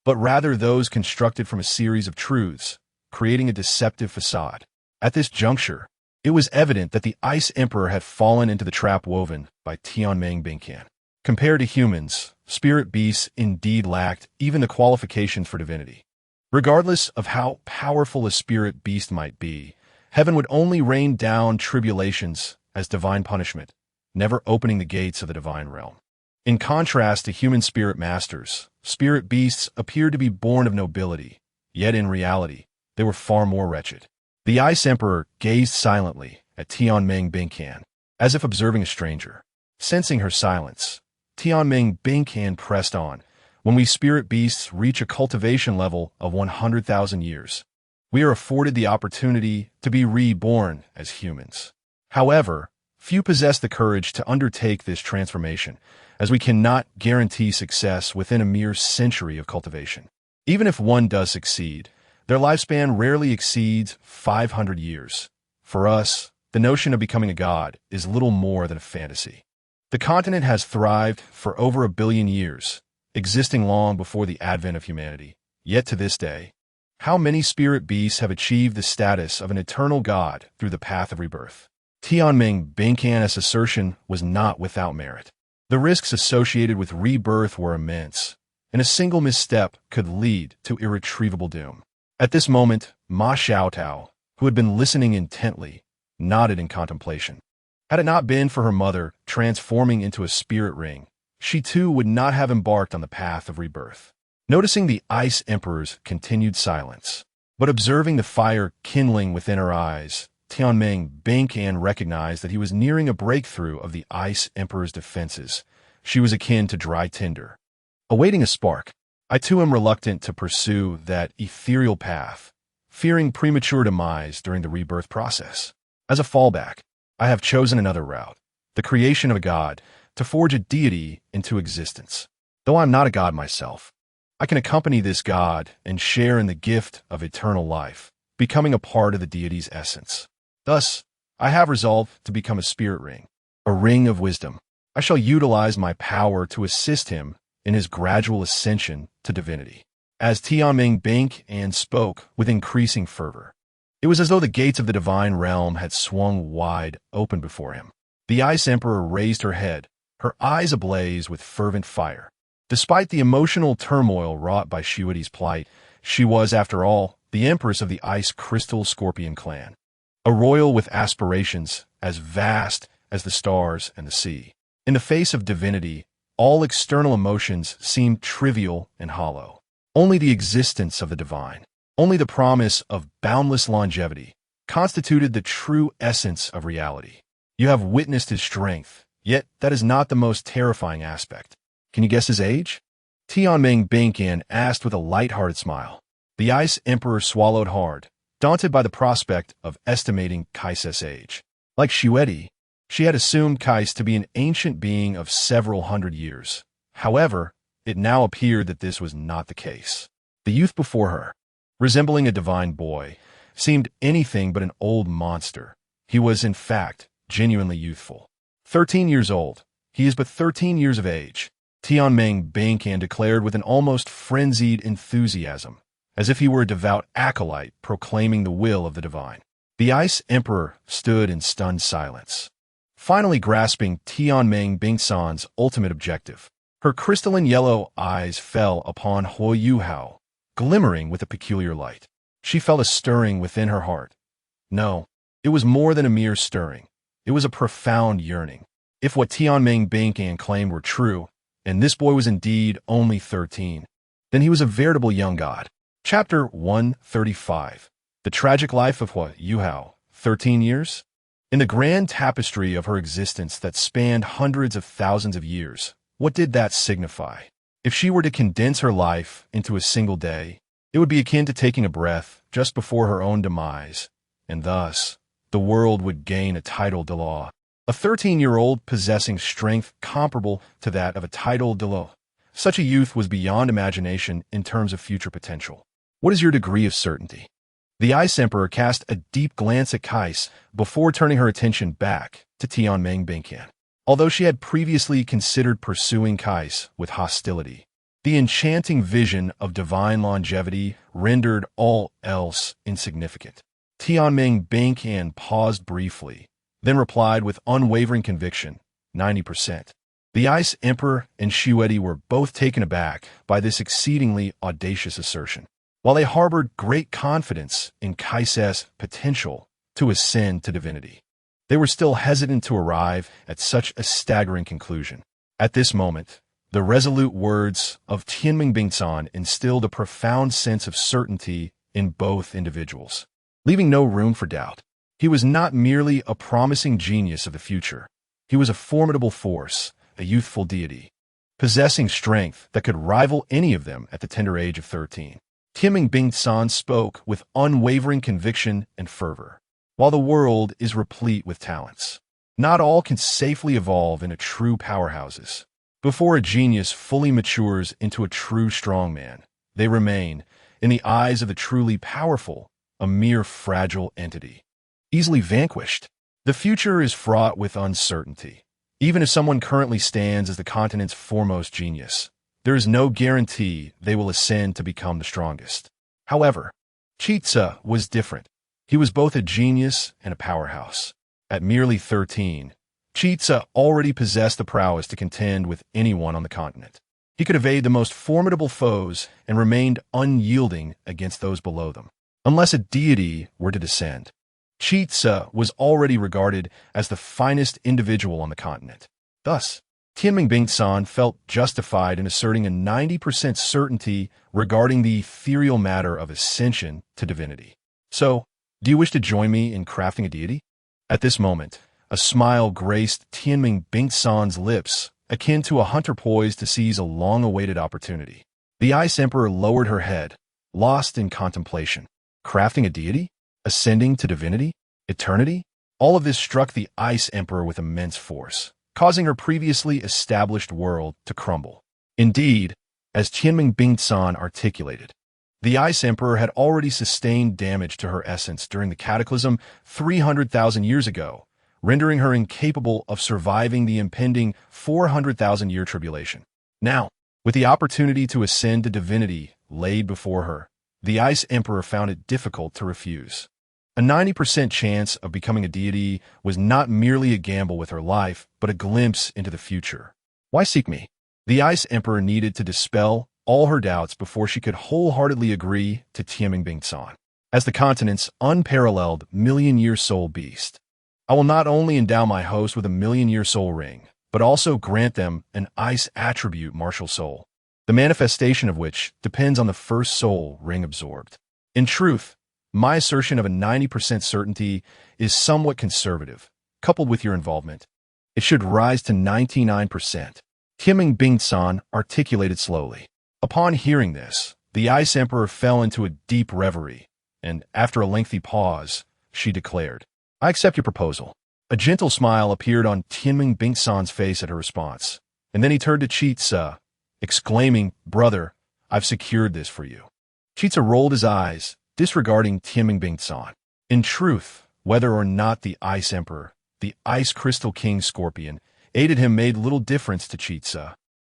but rather those constructed from a series of truths, creating a deceptive facade. At this juncture, it was evident that the Ice Emperor had fallen into the trap woven by Tian Mengbing Can. Compared to humans, spirit beasts indeed lacked even the qualifications for divinity. Regardless of how powerful a spirit beast might be, heaven would only rain down tribulations as divine punishment, never opening the gates of the divine realm. In contrast to human spirit masters, spirit beasts appeared to be born of nobility, yet in reality, they were far more wretched. The Ice Emperor gazed silently at Tian Mengbing Can, as if observing a stranger. Sensing her silence, Tian Mengbing Can pressed on. "When we spirit beasts reach a cultivation level of 100,000 years, we are afforded the opportunity to be reborn as humans. However, few possess the courage to undertake this transformation, as we cannot guarantee success within a mere century of cultivation. Even if one does succeed, their lifespan rarely exceeds 500 years. For us, the notion of becoming a god is little more than a fantasy. The continent has thrived for over 1 billion years, existing long before the advent of humanity. Yet to this day, how many spirit beasts have achieved the status of an eternal god through the path of rebirth?" Tianming Bingkan's assertion was not without merit. The risks associated with rebirth were immense, and a single misstep could lead to irretrievable doom. At this moment, Ma Xiaotao, who had been listening intently, nodded in contemplation. Had it not been for her mother transforming into a spirit ring, she too would not have embarked on the path of rebirth. Noticing the Ice Emperor's continued silence, but observing the fire kindling within her eyes, Tianming Bingkan recognized that he was nearing a breakthrough of the Ice Emperor's defenses. She was akin to dry tinder, awaiting a spark. I too am reluctant to pursue that ethereal path, fearing premature demise during the rebirth process. As a fallback, I have chosen another route, the creation of a god, to forge a deity into existence. Though I am not a god myself, I can accompany this god and share in the gift of eternal life, becoming a part of the deity's essence. Thus, I have resolved to become a spirit ring, a ring of wisdom. I shall utilize my power to assist him in his gradual ascension to divinity. As Tianming Bingkan spoke with increasing fervor, it was as though the gates of the divine realm had swung wide open before him. The Ice Emperor raised her head, her eyes ablaze with fervent fire. Despite the emotional turmoil wrought by Shuidi's plight, she was, after all, the empress of the Ice Crystal Scorpion clan, a royal with aspirations as vast as the stars and the sea. In the face of divinity, all external emotions seemed trivial and hollow. Only the existence of the divine, only the promise of boundless longevity, constituted the true essence of reality. You have witnessed his strength, yet that is not the most terrifying aspect. Can you guess his age? Tianming Bingkan asked with a light-hearted smile. The Ice Emperor swallowed hard, daunted by the prospect of estimating Kai's age. Like Shuedi, she had assumed Kais to be an ancient being of several hundred years. However, it now appeared that this was not the case. The youth before her, resembling a divine boy, seemed anything but an old monster. He was, in fact, genuinely youthful. 13 years old. He is but 13 years of age, Tianming Bingkan declared with an almost frenzied enthusiasm, as if he were a devout acolyte proclaiming the will of the divine. The Ice Emperor stood in stunned silence, finally grasping Tianming Bingsan's ultimate objective. Her crystalline yellow eyes fell upon Huo Yuhao, glimmering with a peculiar light. She felt a stirring within her heart. No, it was more than a mere stirring. It was a profound yearning. If what Tianming Bingkan claimed were true, and this boy was indeed only 13, then he was a veritable young god. Chapter 135. The Tragic Life of Huo Yuhao, 13 years? In the grand tapestry of her existence that spanned hundreds of thousands of years, what did that signify? If she were to condense her life into a single day, it would be akin to taking a breath just before her own demise, and thus, the world would gain a title de law. A 13-year-old possessing strength comparable to that of a title de law. Such a youth was beyond imagination in terms of future potential. What is your degree of certainty? The Ice Emperor cast a deep glance at Kais before turning her attention back to Tianming Bingkan. Although she had previously considered pursuing Kais with hostility, the enchanting vision of divine longevity rendered all else insignificant. Tianming Bingkan paused briefly, then replied with unwavering conviction, 90%. The Ice Emperor and Shuedi were both taken aback by this exceedingly audacious assertion. While they harbored great confidence in Kai's potential to ascend to divinity, they were still hesitant to arrive at such a staggering conclusion. At this moment, the resolute words of Tianming Bingsan instilled a profound sense of certainty in both individuals, leaving no room for doubt. He was not merely a promising genius of the future. He was a formidable force, a youthful deity, possessing strength that could rival any of them at the tender age of 13. Tianming Bingsan spoke with unwavering conviction and fervor. While the world is replete with talents, not all can safely evolve into true powerhouses. Before a genius fully matures into a true strongman, they remain, in the eyes of the truly powerful, a mere fragile entity, easily vanquished. The future is fraught with uncertainty. Even if someone currently stands as the continent's foremost genius, there is no guarantee they will ascend to become the strongest. However, Chitsa was different. He was both a genius and a powerhouse. At merely 13, Chitsa already possessed the prowess to contend with anyone on the continent. He could evade the most formidable foes and remained unyielding against those below them. Unless a deity were to descend, Chitsa was already regarded as the finest individual on the continent. Thus, Tangmen San felt justified in asserting a 90% certainty regarding the ethereal matter of ascension to divinity. So, do you wish to join me in crafting a deity? At this moment, a smile graced Tangmen San's lips, akin to a hunter poised to seize a long-awaited opportunity. The Ice Emperor lowered her head, lost in contemplation. Crafting a deity? Ascending to divinity? Eternity? All of this struck the Ice Emperor with immense force, causing her previously established world to crumble. Indeed, as Tangmen San articulated, the Ice Emperor had already sustained damage to her essence during the cataclysm 300,000 years ago, rendering her incapable of surviving the impending 400,000-year tribulation. Now, with the opportunity to ascend to divinity laid before her, the Ice Emperor found it difficult to refuse. A 90% chance of becoming a deity was not merely a gamble with her life, but a glimpse into the future. Why seek me? The Ice Emperor needed to dispel all her doubts before she could wholeheartedly agree to Tangmen San as the continent's unparalleled million-year soul beast. I will not only endow my host with a million-year soul ring, but also grant them an ice attribute martial soul, the manifestation of which depends on the first soul ring absorbed. In truth, my assertion of a 90% certainty is somewhat conservative, coupled with your involvement. It should rise to 99%. Tangmen San articulated slowly. Upon hearing this, the Ice Emperor fell into a deep reverie, and after a lengthy pause, she declared, I accept your proposal. A gentle smile appeared on Tangmen San's face at her response, and then he turned to Chitsa, exclaiming, Brother, I've secured this for you. Chitsa rolled his eyes, disregarding Tangmen San. In truth, whether or not the Ice Emperor, the Ice Crystal King Scorpion, aided him made little difference to Chitsa,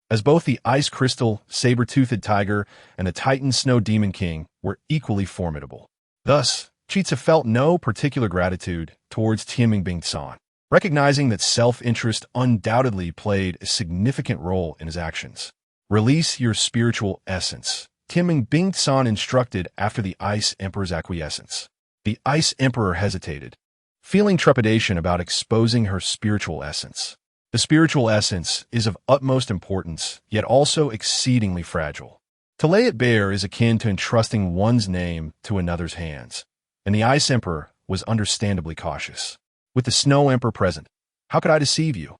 as both the Ice Crystal Saber-Toothed Tiger and the Titan Snow Demon King were equally formidable. Thus, Chitsa felt no particular gratitude towards Tangmen San, recognizing that self-interest undoubtedly played a significant role in his actions. Release your spiritual essence, Tangmen San instructed after the Ice Emperor's acquiescence. The Ice Emperor hesitated, feeling trepidation about exposing her spiritual essence. The spiritual essence is of utmost importance, yet also exceedingly fragile. To lay it bare is akin to entrusting one's name to another's hands, and the Ice Emperor was understandably cautious. With the Snow Emperor present, how could I deceive you?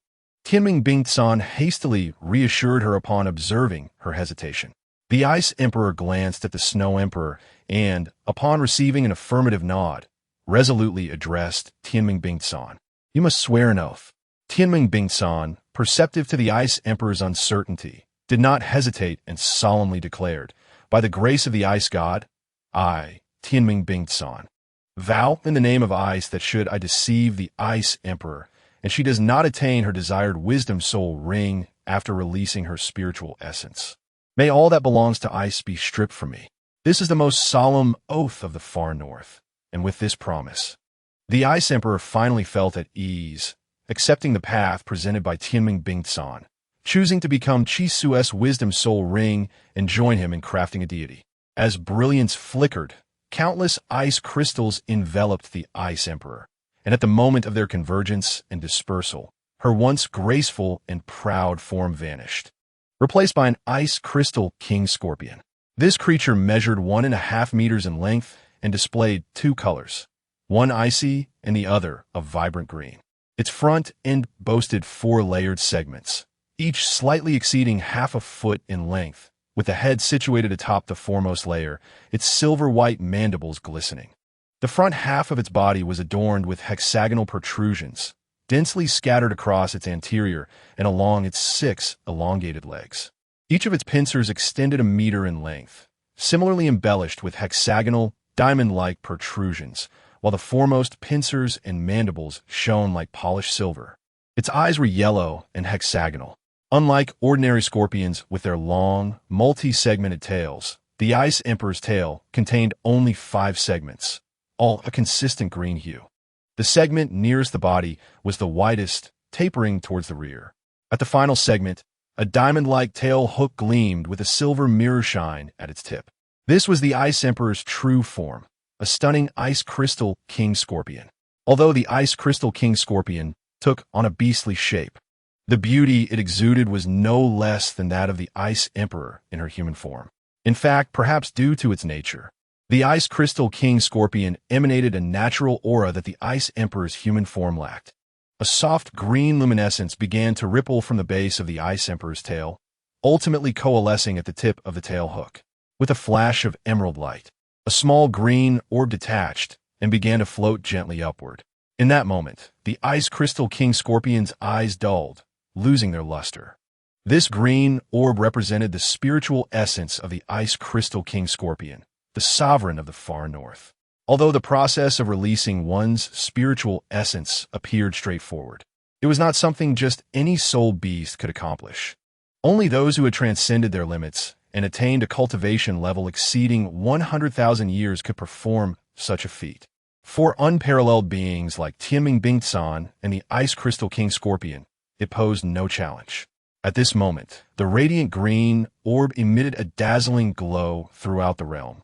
Tangmen San hastily reassured her upon observing her hesitation. The Ice Emperor glanced at the Snow Emperor and, upon receiving an affirmative nod, resolutely addressed Tangmen San. You must swear an oath. Tangmen San, perceptive to the Ice Emperor's uncertainty, did not hesitate and solemnly declared, By the grace of the Ice God, I, Tangmen San, vow in the name of Ice that should I deceive the Ice Emperor, and she does not attain her desired wisdom soul ring after releasing her spiritual essence, may all that belongs to Ice be stripped from me. This is the most solemn oath of the far north, and with this promise, the Ice Emperor finally felt at ease, accepting the path presented by Tangmen San, choosing to become Chisu's wisdom soul ring and join him in crafting a deity. As brilliance flickered, countless ice crystals enveloped the Ice Emperor, and at the moment of their convergence and dispersal, her once graceful and proud form vanished, replaced by an Ice Crystal King Scorpion. This creature measured 1.5 meters in length and displayed two colors, one icy and the other of vibrant green. Its front end boasted 4 layered segments, each slightly exceeding half a foot in length, with the head situated atop the foremost layer, its silver-white mandibles glistening. The front half of its body was adorned with hexagonal protrusions, densely scattered across its anterior and along its 6 elongated legs. Each of its pincers extended 1 meter in length, similarly embellished with hexagonal, diamond-like protrusions, while the foremost pincers and mandibles shone like polished silver. Its eyes were yellow and hexagonal. Unlike ordinary scorpions with their long, multi-segmented tails, the Ice Emperor's tail contained only 5 segments, all a consistent green hue. The segment nearest the body was the widest, tapering towards the rear. At the final segment, a diamond-like tail hook gleamed with a silver mirror shine at its tip. This was the Ice Emperor's true form, a stunning ice crystal king scorpion. Although the ice crystal king scorpion took on a beastly shape, the beauty it exuded was no less than that of the Ice Emperor in her human form. In fact, perhaps due to its nature, the ice crystal king scorpion emanated a natural aura that the Ice Emperor's human form lacked. A soft green luminescence began to ripple from the base of the Ice Emperor's tail, ultimately coalescing at the tip of the tail hook. With a flash of emerald light, a small green orb detached and began to float gently upward. In that moment, the Ice Crystal King Scorpion's eyes dulled, losing their luster. This green orb represented the spiritual essence of the Ice Crystal King Scorpion, the sovereign of the far north. Although the process of releasing one's spiritual essence appeared straightforward, it was not something just any soul beast could accomplish. Only those who had transcended their limits and attained a cultivation level exceeding 100,000 years could perform such a feat. For unparalleled beings like Tangmen San and the Ice Crystal King Scorpion, it posed no challenge. At this moment, the radiant green orb emitted a dazzling glow throughout the realm.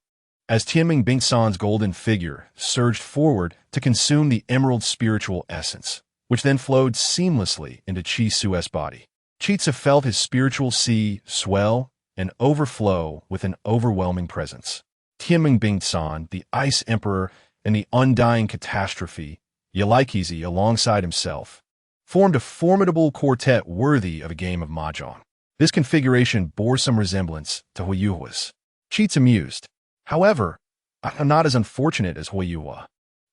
As Tangmen San's golden figure surged forward to consume the emerald spiritual essence, which then flowed seamlessly into Chi Su's body. Chi Tzu felt his spiritual sea swell and overflow with an overwhelming presence. Tangmen San, the Ice Emperor, and the undying catastrophe, Yalikizi alongside himself, formed a formidable quartet worthy of a game of mahjong. This configuration bore some resemblance to Huiyuhua's. Chi Tzu mused. However, I am not as unfortunate as Huiyuhua,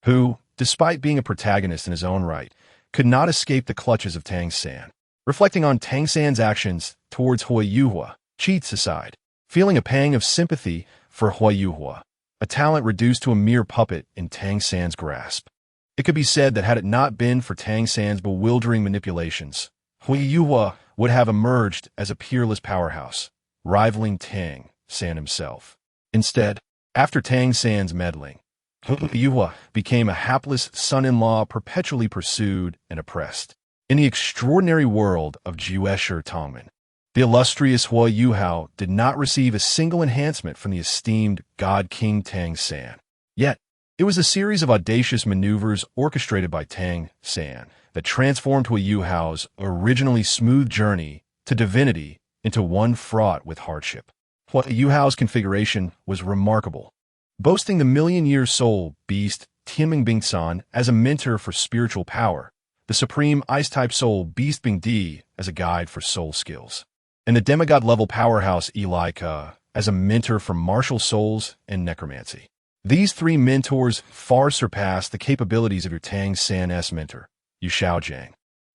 who, despite being a protagonist in his own right, could not escape the clutches of Tang San. Reflecting on Tang San's actions towards Huiyuhua, Chi Tzu sighed, feeling a pang of sympathy for Huiyuhua, a talent reduced to a mere puppet in Tang San's grasp. It could be said that had it not been for Tang San's bewildering manipulations, Huiyuhua would have emerged as a peerless powerhouse, rivaling Tang San himself. Instead, after Tang San's meddling, Huiyuhua became a hapless son-in-law perpetually pursued and oppressed. In the extraordinary world of Juesher Tangmen, the illustrious Huiyuhua did not receive a single enhancement from the esteemed God King Tang San. Yet, it was a series of audacious maneuvers orchestrated by Tang San that transformed Huiyuhua's originally smooth journey to divinity into one fraught with hardship. Huiyuhua's configuration was remarkable, boasting the million-year soul beast Tangmen San as a mentor for spiritual power, the supreme ice-type soul beast Bingdi as a guide for soul skills, and the demigod-level powerhouse Elika as a mentor for martial souls and necromancy. These three mentors far surpassed the capabilities of your Tang San's mentor, Yu Shaojiang,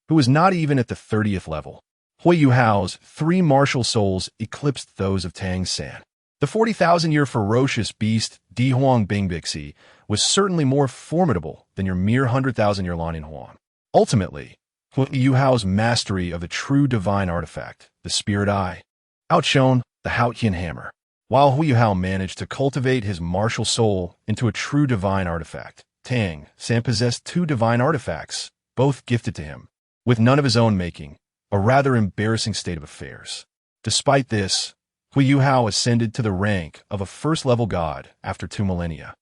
who was not even at the 30th level. Huiyuhua's three martial souls eclipsed those of Tang San. The 40,000-year ferocious beast Di Huang Bingbixi was certainly more formidable than your mere 100,000-year Lanin Huang. Ultimately, Huiyuhua's mastery of the true divine artifact, the Spirit Eye, outshone the Haotian Hammer. While Huiyuhua managed to cultivate his martial soul into a true divine artifact, Tang San possessed two divine artifacts, both gifted to him, with none of his own making, a rather embarrassing state of affairs. Despite this, Huiyuhua ascended to the rank of a first-level god after 2 millennia.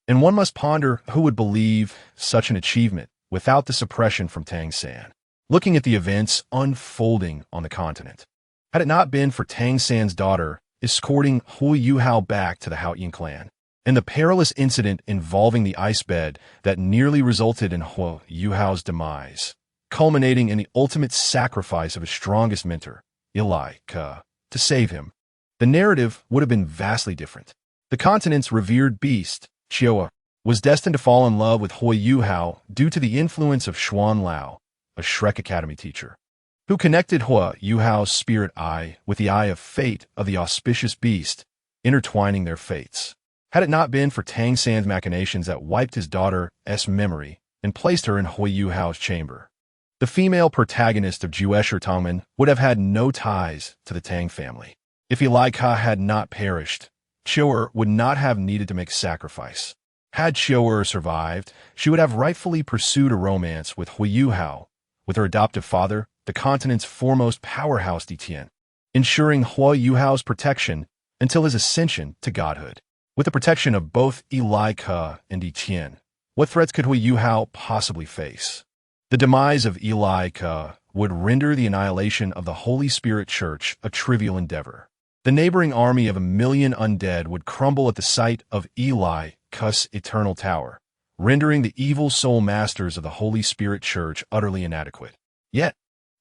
And one must ponder who would believe such an achievement without the suppression from Tang San. Looking at the events unfolding on the continent, had it not been for Tang San's daughter escorting Huiyuhua back to the Haotian clan, and the perilous incident involving the ice bed that nearly resulted in Huiyuhua's demise, culminating in the ultimate sacrifice of his strongest mentor, Elika, to save him, the narrative would have been vastly different. The continent's revered beast, Chioa, was destined to fall in love with Huiyuhua due to the influence of Xuan Lao, a Shrek Academy teacher, who connected Huiyuhua's spirit eye with the eye of fate of the auspicious beast, intertwining their fates. Had it not been for Tang San's machinations that wiped his daughter's memory and placed her in Huiyuhua's chamber, the female protagonist of Juesher Tangmen would have had no ties to the Tang family. If Elika had not perished, Chioa would not have needed to make sacrifice. Had Xiaoer survived, she would have rightfully pursued a romance with Hui Yuhao, with her adoptive father, the continent's foremost powerhouse Tian, ensuring Hui Yuhao's protection until his ascension to godhood. With the protection of both Eli Ke and Tian, what threats could Hui Yuhao possibly face? The demise of Eli Ke would render the annihilation of the Holy Spirit Church a trivial endeavor. The neighboring army of 1,000,000 undead would crumble at the sight of Eli Ke's eternal tower, rendering the evil soul masters of the Holy Spirit Church utterly inadequate. Yet,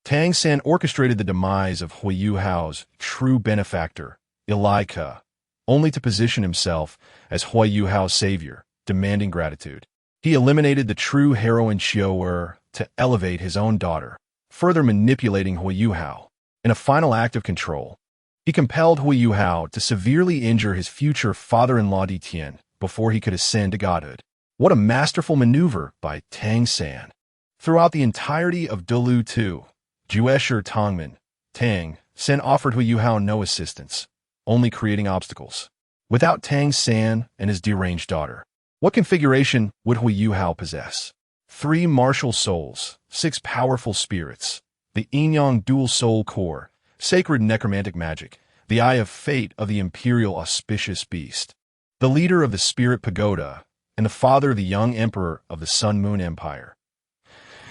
Tang San orchestrated the demise of Hui Yuhao's true benefactor, Eli Ke, only to position himself as Hui Yuhao's savior, demanding gratitude. He eliminated the true heroine Xiaoer to elevate his own daughter, further manipulating Hui Yuhao. In a final act of control, he compelled Hui Yuhao to severely injure his future father-in-law Tian before he could ascend to godhood. What a masterful maneuver by Tang San. Throughout the entirety of Douluo Juesher Tangmen, Tang San offered Hui Yuhao no assistance, only creating obstacles. Without Tang San and his deranged daughter, what configuration would Hui Yuhao possess? 3 martial souls, 6 powerful spirits, the Yin-Yang dual soul core, sacred necromantic magic, the eye of fate of the imperial auspicious beast, the leader of the spirit pagoda, and the father of the young emperor of the Sun-Moon Empire.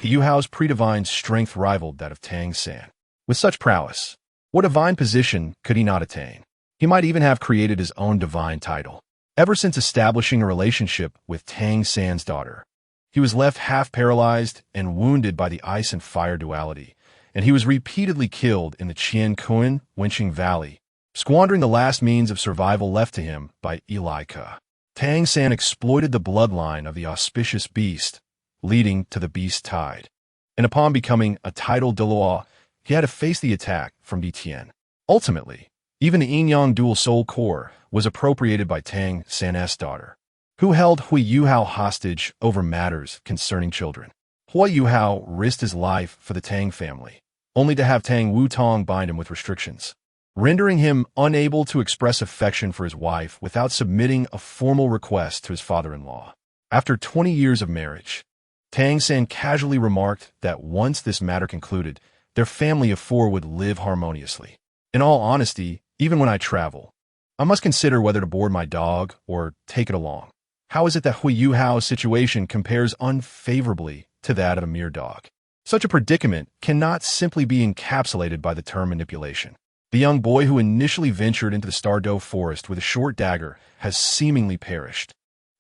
Yuhao's pre-divine strength rivaled that of Tang San. With such prowess, what divine position could he not attain? He might even have created his own divine title. Ever since establishing a relationship with Tang San's daughter, he was left half-paralyzed and wounded by the ice and fire duality, and he was repeatedly killed in the Qian Kuan Wenqing Valley, squandering the last means of survival left to him by Eli Ke. Tang San exploited the bloodline of the auspicious beast, leading to the beast tide. And upon becoming a titled Douluo, he had to face the attack from Tian. Ultimately, even the Yin-Yang dual soul core was appropriated by Tang San's daughter, who held Hui Yuhao hostage over matters concerning children. Hui Yuhao risked his life for the Tang family, only to have Tang Wutong bind him with restrictions, rendering him unable to express affection for his wife without submitting a formal request to his father-in-law. After 20 years of marriage, Tang San casually remarked that once this matter concluded, their family of 4 would live harmoniously. In all honesty, even when I travel, I must consider whether to board my dog or take it along. How is it that Hui Yuhao's situation compares unfavorably to that of a mere dog? Such a predicament cannot simply be encapsulated by the term manipulation. The young boy who initially ventured into the Stardow forest with a short dagger has seemingly perished,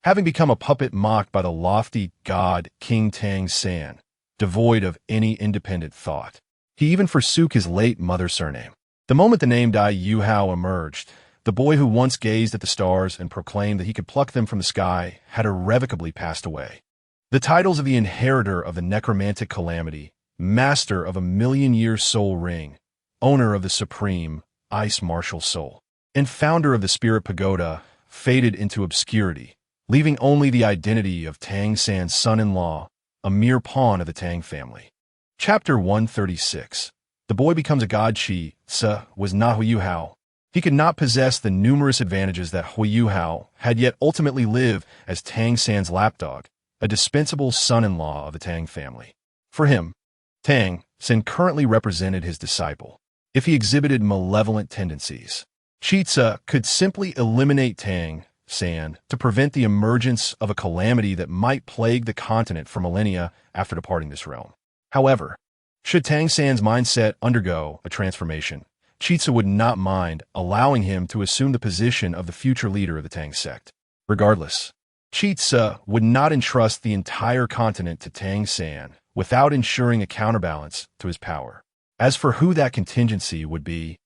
having become a puppet mocked by the lofty god King Tang San, devoid of any independent thought. He even forsook his late mother's surname. The moment the name Dai Yuhao emerged, the boy who once gazed at the stars and proclaimed that he could pluck them from the sky had irrevocably passed away. The titles of the inheritor of the necromantic calamity, master of 1,000,000-year soul ring, owner of the supreme ice martial soul, and founder of the spirit pagoda faded into obscurity, leaving only the identity of Tang San's son-in-law, a mere pawn of the Tang family. Chapter 136. The boy becomes a god. Chi-tse was not Hui Yuhao. He could not possess the numerous advantages that Hui Yuhao had, yet ultimately live as Tang San's lapdog, a dispensable son-in-law of the Tang family. For him, Tang San currently represented his disciple. If he exhibited malevolent tendencies, Chi-tse could simply eliminate Tang San to prevent the emergence of a calamity that might plague the continent for millennia after departing this realm. However, should Tang San's mindset undergo a transformation, Chi-tse would not mind allowing him to assume the position of the future leader of the Tang sect. Regardless, Chi-tse would not entrust the entire continent to Tang San without ensuring a counterbalance to his power. As for who that contingency would be,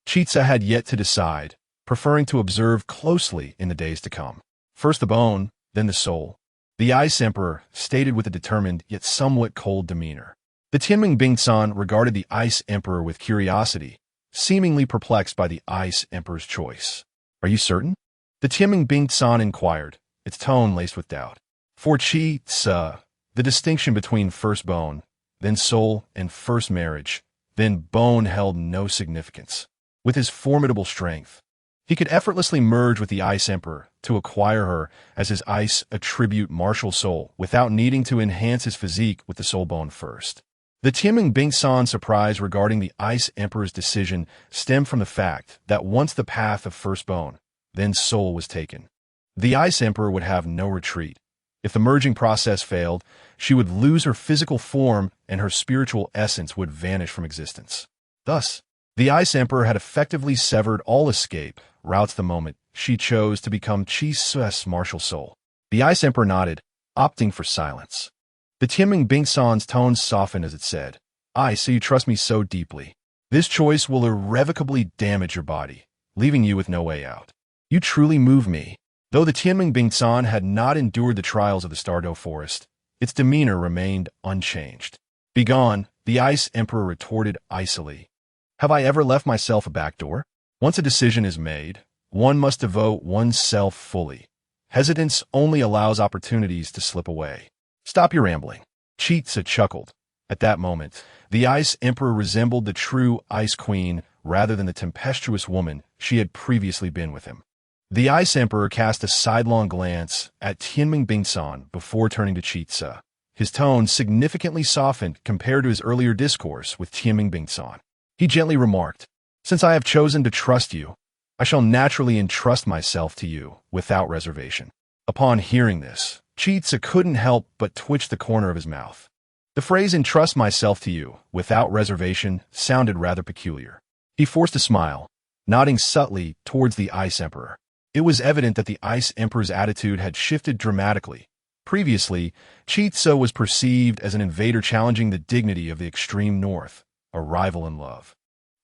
Chi-tse had yet to decide, preferring to observe closely in the days to come. First the bone, then the soul. The Ice Emperor stated with a determined yet somewhat cold demeanor. The Tianming Bingsan regarded the Ice Emperor with curiosity, seemingly perplexed by the Ice Emperor's choice. "Are you certain?" the Tianming Bingsan inquired, its tone laced with doubt. For Chi-tse, the distinction between first bone, then soul, and first marriage, then bone held no significance. With his formidable strength, He could effortlessly merge with the Ice Emperor to acquire her as his ice attribute martial soul without needing to enhance his physique with the soul bone first. The Tangmen San's surprise regarding the Ice Emperor's decision stemmed from the fact that once the path of first bone, then soul was taken, the Ice Emperor would have no retreat. If the merging process failed, she would lose her physical form and her spiritual essence would vanish from existence. Thus, the Ice Emperor had effectively severed all escape routes the moment she chose to become Chi Su's martial soul. The Ice Emperor nodded, opting for silence. The Tangmen San's tones softened as it said, so you trust me so deeply. This choice will irrevocably damage your body, leaving you with no way out. You truly move me. Though the Tangmen San had not endured the trials of the Stardew Forest, its demeanor remained unchanged. Begone, the Ice Emperor retorted icily. Have I ever left myself a back door? Once a decision is made, one must devote oneself fully. Hesitance only allows opportunities to slip away. Stop your rambling. Chitsa chuckled. At that moment, the Ice Emperor resembled the true Ice Queen rather than the tempestuous woman she had previously been with him. The Ice Emperor cast a sidelong glance at Tangmen San before turning to Chitsa. His tone significantly softened compared to his earlier discourse with Tangmen San. He gently remarked, "Since I have chosen to trust you, I shall naturally entrust myself to you without reservation." Upon hearing this, Chitsa couldn't help but twitch the corner of his mouth. The phrase "entrust myself to you without reservation" sounded rather peculiar. He forced a smile, nodding subtly towards the Ice Emperor. It was evident that the Ice Emperor's attitude had shifted dramatically. Previously, Chitsa was perceived as an invader challenging the dignity of the extreme north, a rival in love.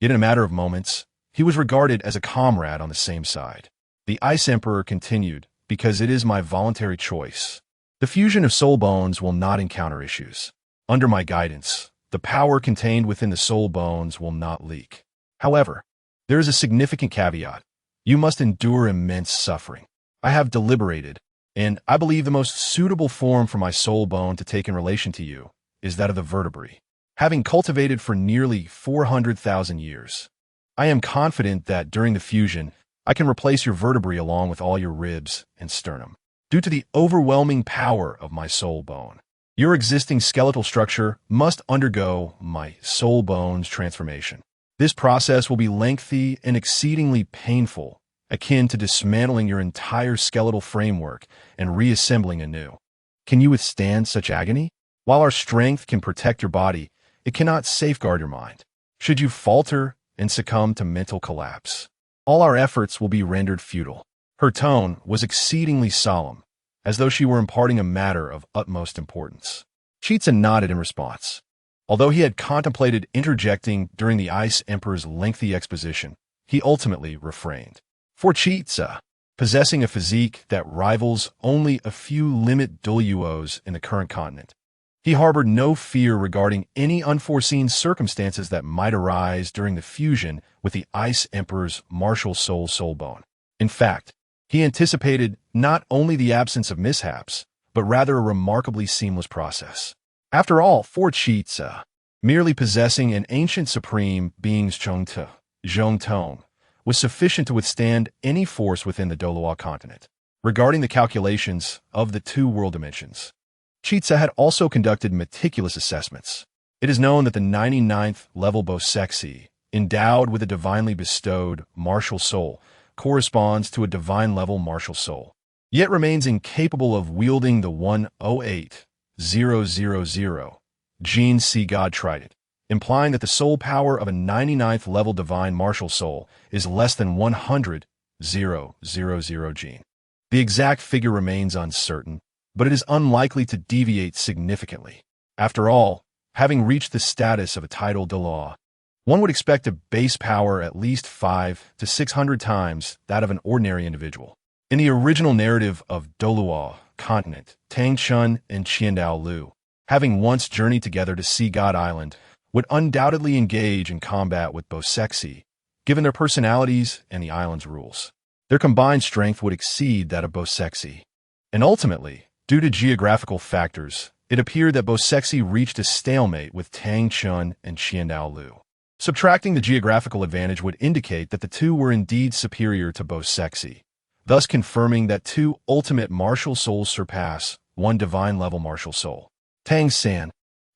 Yet in a matter of moments, he was regarded as a comrade on the same side. The Ice Emperor continued, "Because it is my voluntary choice. The fusion of soul bones will not encounter issues. Under my guidance, the power contained within the soul bones will not leak. However, there is a significant caveat. You must endure immense suffering. I have deliberated, and I believe the most suitable form for my soul bone to take in relation to you is that of the vertebrae. Having cultivated for nearly 400,000 years, I am confident that during the fusion, I can replace your vertebrae along with all your ribs and sternum. Due to the overwhelming power of my soul bone, your existing skeletal structure must undergo my soul bone's transformation. This process will be lengthy and exceedingly painful, akin to dismantling your entire skeletal framework and reassembling anew. Can you withstand such agony? While our strength can protect your body, it cannot safeguard your mind. Should you falter and succumb to mental collapse, all our efforts will be rendered futile." Her tone was exceedingly solemn, as though she were imparting a matter of utmost importance. Chitsa nodded in response. Although he had contemplated interjecting during the Ice Emperor's lengthy exposition, he ultimately refrained. For Chitsa, possessing a physique that rivals only a few limit Douluos in the current continent, he harbored no fear regarding any unforeseen circumstances that might arise during the fusion with the Ice Emperor's martial soul bone. In fact, he anticipated not only the absence of mishaps, but rather a remarkably seamless process. After all, for Chitsa, merely possessing an ancient supreme being's Zhongtong was sufficient to withstand any force within the Douluo Continent. Regarding the calculations of the two world dimensions, Chitsa had also conducted meticulous assessments. It is known that the 99th level Bosexi, endowed with a divinely bestowed martial soul, corresponds to a divine level martial soul, yet remains incapable of wielding the 108,000 gene See God Trident, implying that the soul power of a 99th level divine martial soul is less than 100,000 gene. The exact figure remains uncertain, but it is unlikely to deviate significantly. After all, having reached the status of a title de law, one would expect a base power at least 500 to 600 times that of an ordinary individual. In the original narrative of Douluo Continent, Tang San and Qiandao Lu, having once journeyed together to See God Island, would undoubtedly engage in combat with Bosexi, given their personalities and the island's rules. Their combined strength would exceed that of Bosexi. And ultimately, due to geographical factors, it appeared that Bosexi reached a stalemate with Tang San and Qiandao Lu. Subtracting the geographical advantage would indicate that the two were indeed superior to both sexy, thus confirming that two ultimate martial souls surpass one divine-level martial soul. Tang San,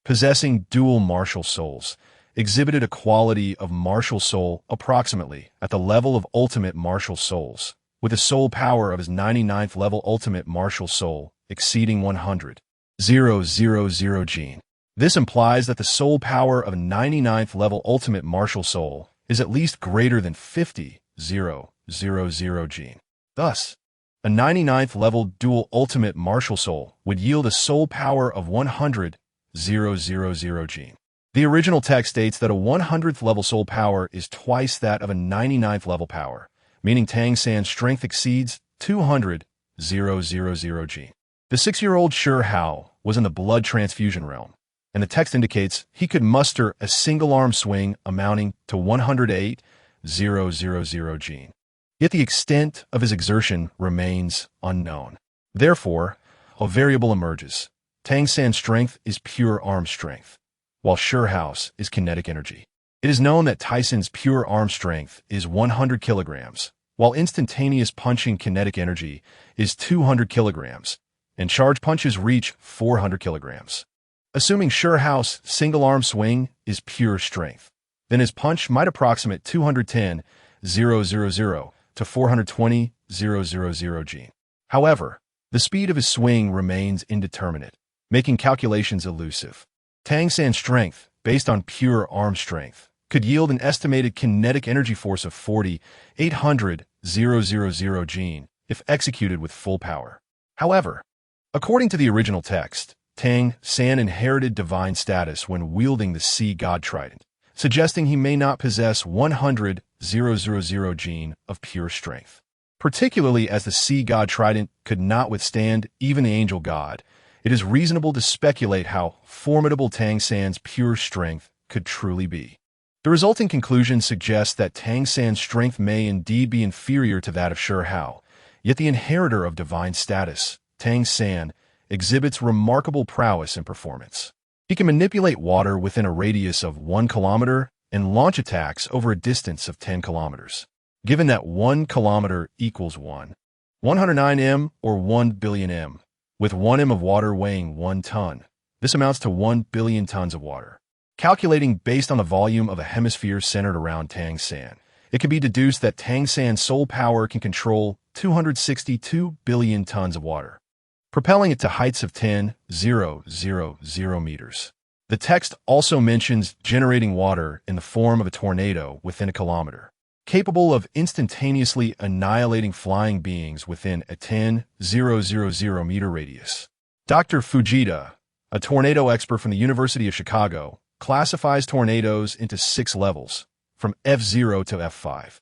possessing dual martial souls, exhibited a quality of martial soul approximately at the level of ultimate martial souls, with the soul power of his 99th level ultimate martial soul exceeding 100,000 gene. This implies that the soul power of a 99th level ultimate martial soul is at least greater than 50,000 gene. Thus, a 99th level dual ultimate martial soul would yield a soul power of 100,000 gene. The original text states that a 100th level soul power is twice that of a 99th level power, meaning Tang San's strength exceeds 200,000 gene. The 6-year-old Shi Hao was in the blood transfusion realm, and the text indicates he could muster a single-arm swing amounting to 108,000 gene. Yet the extent of his exertion remains unknown. Therefore, a variable emerges. Tang San's strength is pure arm strength, while Shi Hao's is kinetic energy. It is known that Tyson's pure arm strength is 100 kilograms, while instantaneous punching kinetic energy is 200 kilograms, and charge punches reach 400 kilograms. Assuming Shi Hao's single-arm swing is pure strength, then his punch might approximate 210,000 to 420,000 gene. However, the speed of his swing remains indeterminate, making calculations elusive. Tang San's strength, based on pure arm strength, could yield an estimated kinetic energy force of 40,800,000 gene if executed with full power. However, according to the original text, Tang San inherited divine status when wielding the sea god trident, suggesting he may not possess 100,000 gene of pure strength. Particularly as the sea god trident could not withstand even the angel god, it is reasonable to speculate how formidable Tang San's pure strength could truly be. The resulting conclusion suggests that Tang San's strength may indeed be inferior to that of Shi Hao, yet the inheritor of divine status, Tang San, exhibits remarkable prowess in performance. He can manipulate water within a radius of 1 kilometer and launch attacks over a distance of 10 kilometers. Given that 1 kilometer equals 109 m or 1 billion m, with 1 m of water weighing 1 ton, this amounts to 1 billion tons of water. Calculating based on the volume of a hemisphere centered around Tang San, it can be deduced that Tang San's soul power can control 262 billion tons of water, propelling it to heights of 10,000 meters. The text also mentions generating water in the form of a tornado within a kilometer, capable of instantaneously annihilating flying beings within a 10,000 meter radius. Dr. Fujita, a tornado expert from the University of Chicago, classifies tornadoes into 6 levels, from F0 to F5,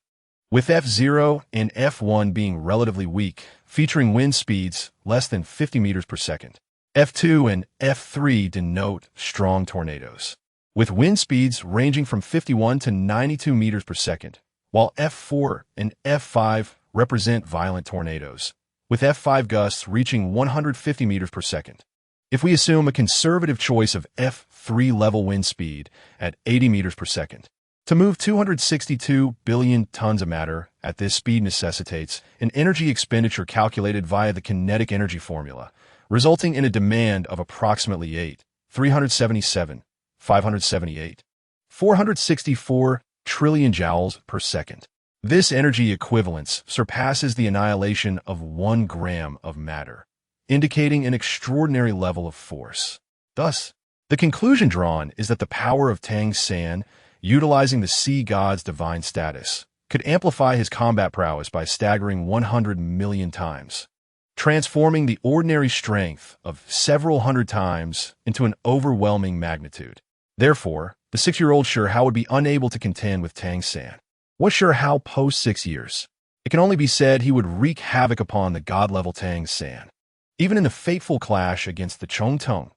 with F0 and F1 being relatively weak, featuring wind speeds less than 50 meters per second. F2 and F3 denote strong tornadoes, with wind speeds ranging from 51 to 92 meters per second, while F4 and F5 represent violent tornadoes, with F5 gusts reaching 150 meters per second. If we assume a conservative choice of F3 level wind speed at 80 meters per second, to move 262 billion tons of matter at this speed necessitates an energy expenditure calculated via the kinetic energy formula, resulting in a demand of approximately 464 trillion joules per second. This energy equivalence surpasses the annihilation of 1 gram of matter, indicating an extraordinary level of force. Thus, the conclusion drawn is that the power of Tang San, utilizing the sea god's divine status, could amplify his combat prowess by a staggering 100 million times, transforming the ordinary strength of several hundred times into an overwhelming magnitude. Therefore, the 6-year-old Shi Hao would be unable to contend with Tang San. Was Shi Hao post 6 years? It can only be said he would wreak havoc upon the god-level Tang San. Even in the fateful clash against the Zhongtong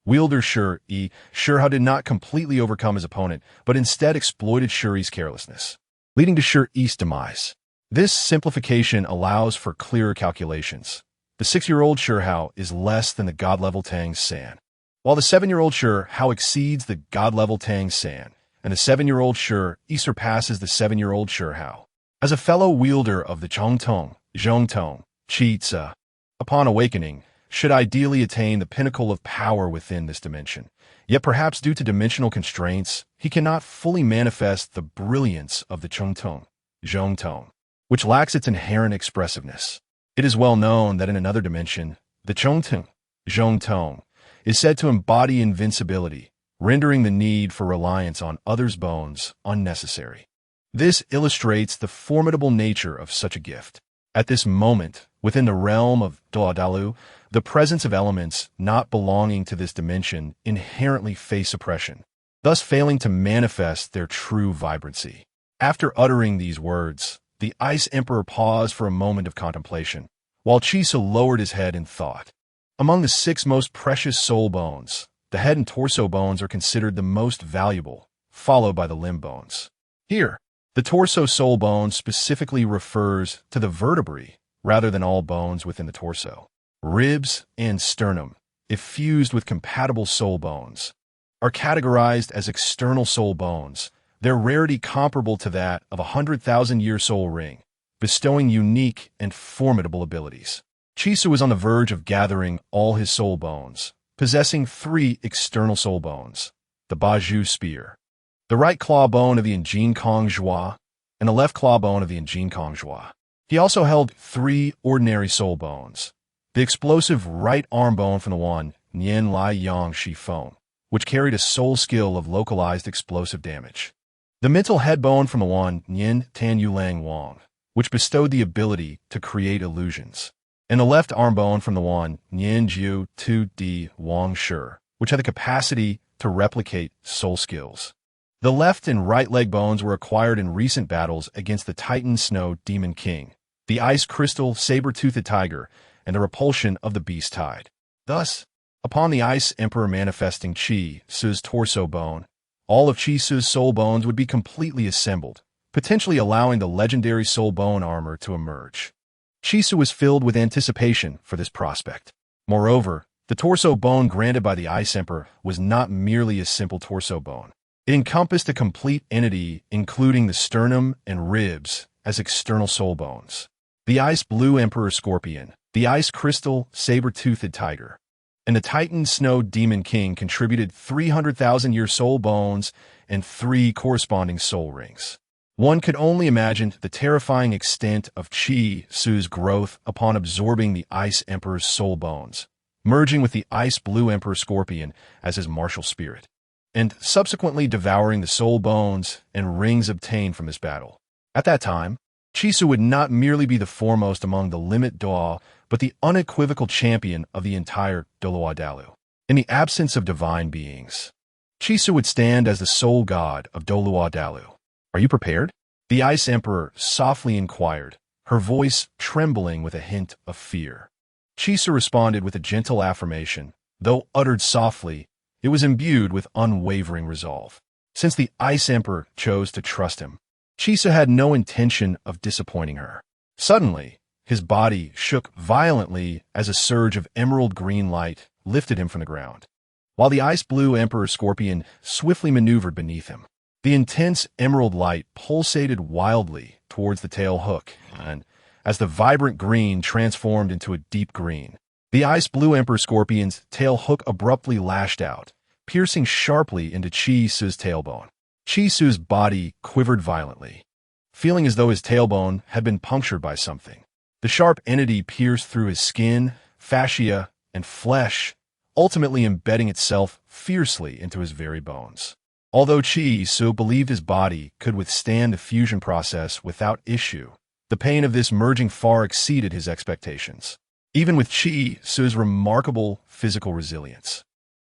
wielder Shi Hao did not completely overcome his opponent, but instead exploited Shi's carelessness, leading to Shi's demise. This simplification allows for clearer calculations. The 6-year-old Shi Hao is less than the god-level Tang San, while the 7-year-old Shi Hao exceeds the god-level Tang San, and the 7-year-old Shi surpasses the 7-year-old Shi Hao. As a fellow wielder of the Chongtong, Zhongtong, Qi Tse, upon awakening, should ideally attain the pinnacle of power within this dimension. Yet perhaps due to dimensional constraints, he cannot fully manifest the brilliance of the Chongtong, Zhongtong, which lacks its inherent expressiveness. It is well known that in another dimension, the Chongtong, Zhongtong, is said to embody invincibility, rendering the need for reliance on others' bones unnecessary. This illustrates the formidable nature of such a gift. At this moment, within the realm of Douluo, the presence of elements not belonging to this dimension inherently face suppression, thus failing to manifest their true vibrancy. After uttering these words, the Ice Emperor paused for a moment of contemplation, while Qi Tse lowered his head in thought. Among the 6 most precious soul bones, the head and torso bones are considered the most valuable, followed by the limb bones. Here, the torso soul bone specifically refers to the vertebrae rather than all bones within the torso. Ribs and sternum, if fused with compatible soul bones, are categorized as external soul bones, their rarity comparable to that of a 100,000-year soul ring, bestowing unique and formidable abilities. Qi Tse was on the verge of gathering all his soul bones, possessing 3 external soul bones, the Baju spear, the right claw bone of the Njin Kong Zhua, and the left claw bone of the Njin Kong Zhua. He also held 3 ordinary soul bones, the explosive right arm bone from the one Nian Lai Yang Shi Feng, which carried a soul skill of localized explosive damage, the mental head bone from the one Nian Tan Yulang Wang, which bestowed the ability to create illusions, and the left arm bone from the one Nian Jiu Tu Di Wang Shi, which had the capacity to replicate soul skills. The left and right leg bones were acquired in recent battles against the Titan Snow Demon King, the Ice Crystal Saber-Toothed Tiger, and the repulsion of the Beast Tide. Thus, upon the Ice Emperor manifesting Qi Tse's torso bone, all of Qi Tse's soul bones would be completely assembled, potentially allowing the legendary soul bone armor to emerge. Qi Tse was filled with anticipation for this prospect. Moreover, the torso bone granted by the Ice Emperor was not merely a simple torso bone. It encompassed a complete entity, including the sternum and ribs as external soul bones, the Ice Blue Emperor Scorpion, the Ice Crystal Saber-Toothed Tiger, and the Titan Snow Demon King contributed 300,000-year soul bones and 3 corresponding soul rings. One could only imagine the terrifying extent of Qi Tse's growth upon absorbing the Ice Emperor's soul bones, merging with the Ice Blue Emperor Scorpion as his martial spirit, and subsequently devouring the soul bones and rings obtained from this battle. At that time, Qi Tse would not merely be the foremost among the Limit Doa, but the unequivocal champion of the entire Douluo. In the absence of divine beings, Qi Tse would stand as the sole god of Douluo. Are you prepared? The Ice Emperor softly inquired, her voice trembling with a hint of fear. Qi Tse responded with a gentle affirmation. Though uttered softly, it was imbued with unwavering resolve. Since the Ice Emperor chose to trust him, Qi Tse had no intention of disappointing her. Suddenly, his body shook violently as a surge of emerald green light lifted him from the ground, while the Ice Blue Emperor Scorpion swiftly maneuvered beneath him. The intense emerald light pulsated wildly towards the tail hook, and as the vibrant green transformed into a deep green, the Ice Blue Emperor Scorpion's tail hook abruptly lashed out, piercing sharply into Qi Tse's tailbone. Qi Tse's body quivered violently, feeling as though his tailbone had been punctured by something. The sharp entity pierced through his skin, fascia, and flesh, ultimately embedding itself fiercely into his very bones. Although Qi Tse believed his body could withstand the fusion process without issue, the pain of this merging far exceeded his expectations. Even with Qi Tse's remarkable physical resilience,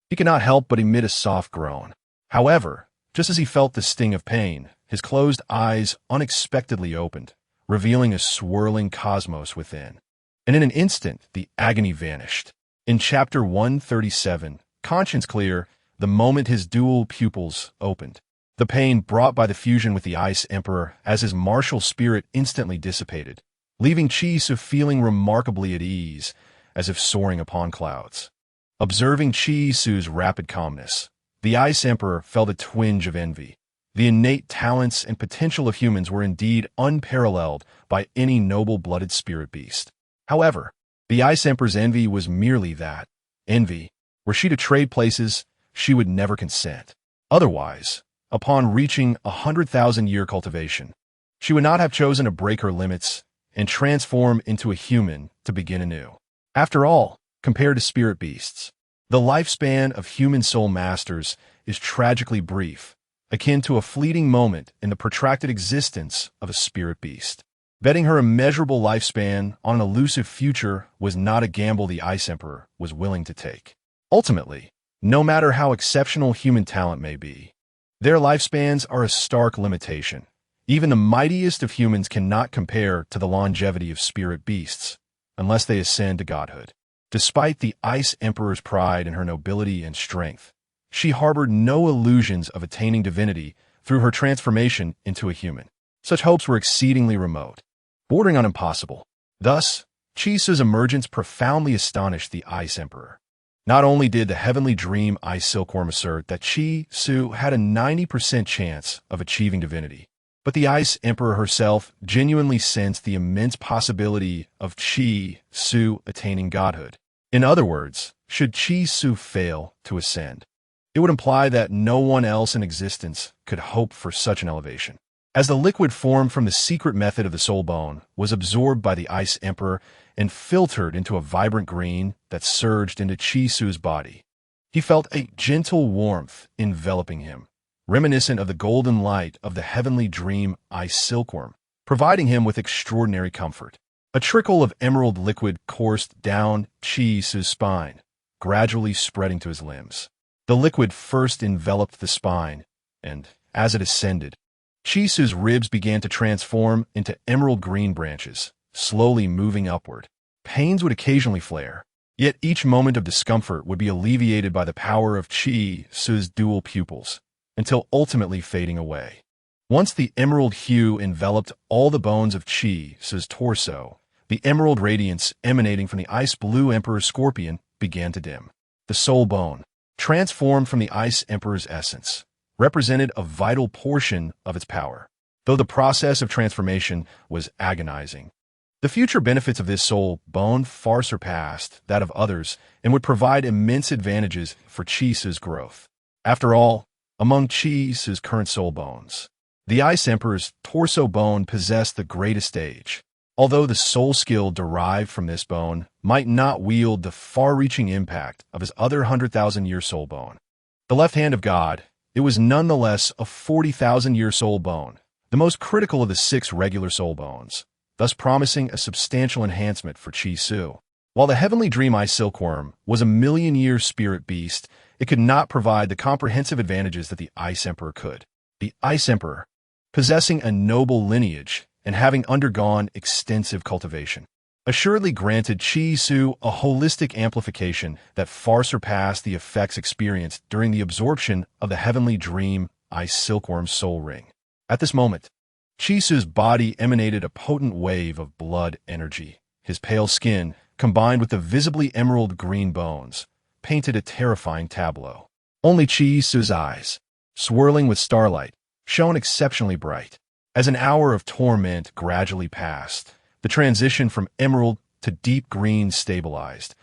he could not help but emit a soft groan. However, just as he felt the sting of pain, his closed eyes unexpectedly opened, revealing a swirling cosmos within. And in an instant, the agony vanished. In Chapter 137, Conscience Clear, the moment his dual pupils opened, the pain brought by the fusion with the Ice Emperor as his martial spirit instantly dissipated, leaving Qi Tse feeling remarkably at ease, as if soaring upon clouds. Observing Qi Tse's rapid calmness, the Ice Emperor felt a twinge of envy. The innate talents and potential of humans were indeed unparalleled by any noble-blooded spirit beast. However, the Ice Emperor's envy was merely that, envy. Were she to trade places, she would never consent. Otherwise, upon reaching 100,000-year cultivation, she would not have chosen to break her limits and transform into a human to begin anew. After all, compared to spirit beasts, the lifespan of human soul masters is tragically brief, akin to a fleeting moment in the protracted existence of a spirit beast. Betting her immeasurable lifespan on an elusive future was not a gamble the Ice Emperor was willing to take. Ultimately, no matter how exceptional human talent may be, their lifespans are a stark limitation. Even the mightiest of humans cannot compare to the longevity of spirit beasts, unless they ascend to godhood. Despite the Ice Emperor's pride in her nobility and strength, she harbored no illusions of attaining divinity through her transformation into a human. Such hopes were exceedingly remote, bordering on impossible. Thus, Chisu's emergence profoundly astonished the Ice Emperor. Not only did the heavenly dream Ice Silkworm assert that Chi-Su had a 90% chance of achieving divinity, but the Ice Emperor herself genuinely sensed the immense possibility of Chi-Su attaining godhood. In other words, should Chi-Su fail to ascend, it would imply that no one else in existence could hope for such an elevation. As the liquid formed from the secret method of the soul bone was absorbed by the Ice Emperor and filtered into a vibrant green that surged into Chi-Su's body, he felt a gentle warmth enveloping him, reminiscent of the golden light of the heavenly dream Ice Silkworm, providing him with extraordinary comfort. A trickle of emerald liquid coursed down Chi-Su's spine, gradually spreading to his limbs. The liquid first enveloped the spine, and, as it ascended, Chi-Su's ribs began to transform into emerald green branches, slowly moving upward. Pains would occasionally flare, yet each moment of discomfort would be alleviated by the power of Chi-Su's dual pupils, until ultimately fading away. Once the emerald hue enveloped all the bones of Chi-Su's torso, the emerald radiance emanating from the Ice Blue Emperor's scorpion began to dim. The soul bone, transformed from the Ice Emperor's essence, represented a vital portion of its power, though the process of transformation was agonizing. The future benefits of this soul bone far surpassed that of others and would provide immense advantages for Chi-Su's growth. After all, among Chi-Su's current soul bones, the Ice Emperor's torso bone possessed the greatest age, although the soul skill derived from this bone might not wield the far-reaching impact of his other 100,000-year soul bone. The left hand of God, it was nonetheless a 40,000-year soul bone, the most critical of the 6 regular soul bones, thus promising a substantial enhancement for Chi-Su. While the heavenly dream Ice Silkworm was a million-year spirit beast, it could not provide the comprehensive advantages that the Ice Emperor could. The Ice Emperor, possessing a noble lineage and having undergone extensive cultivation, assuredly granted Chi-Su a holistic amplification that far surpassed the effects experienced during the absorption of the heavenly dream Ice Silkworm's soul ring. At this moment, Chi-Su's body emanated a potent wave of blood energy. His pale skin, combined with the visibly emerald green bones, painted a terrifying tableau. Only Chi-Su's eyes, swirling with starlight, shone exceptionally bright. As an hour of torment gradually passed, the transition from emerald to deep green stabilized,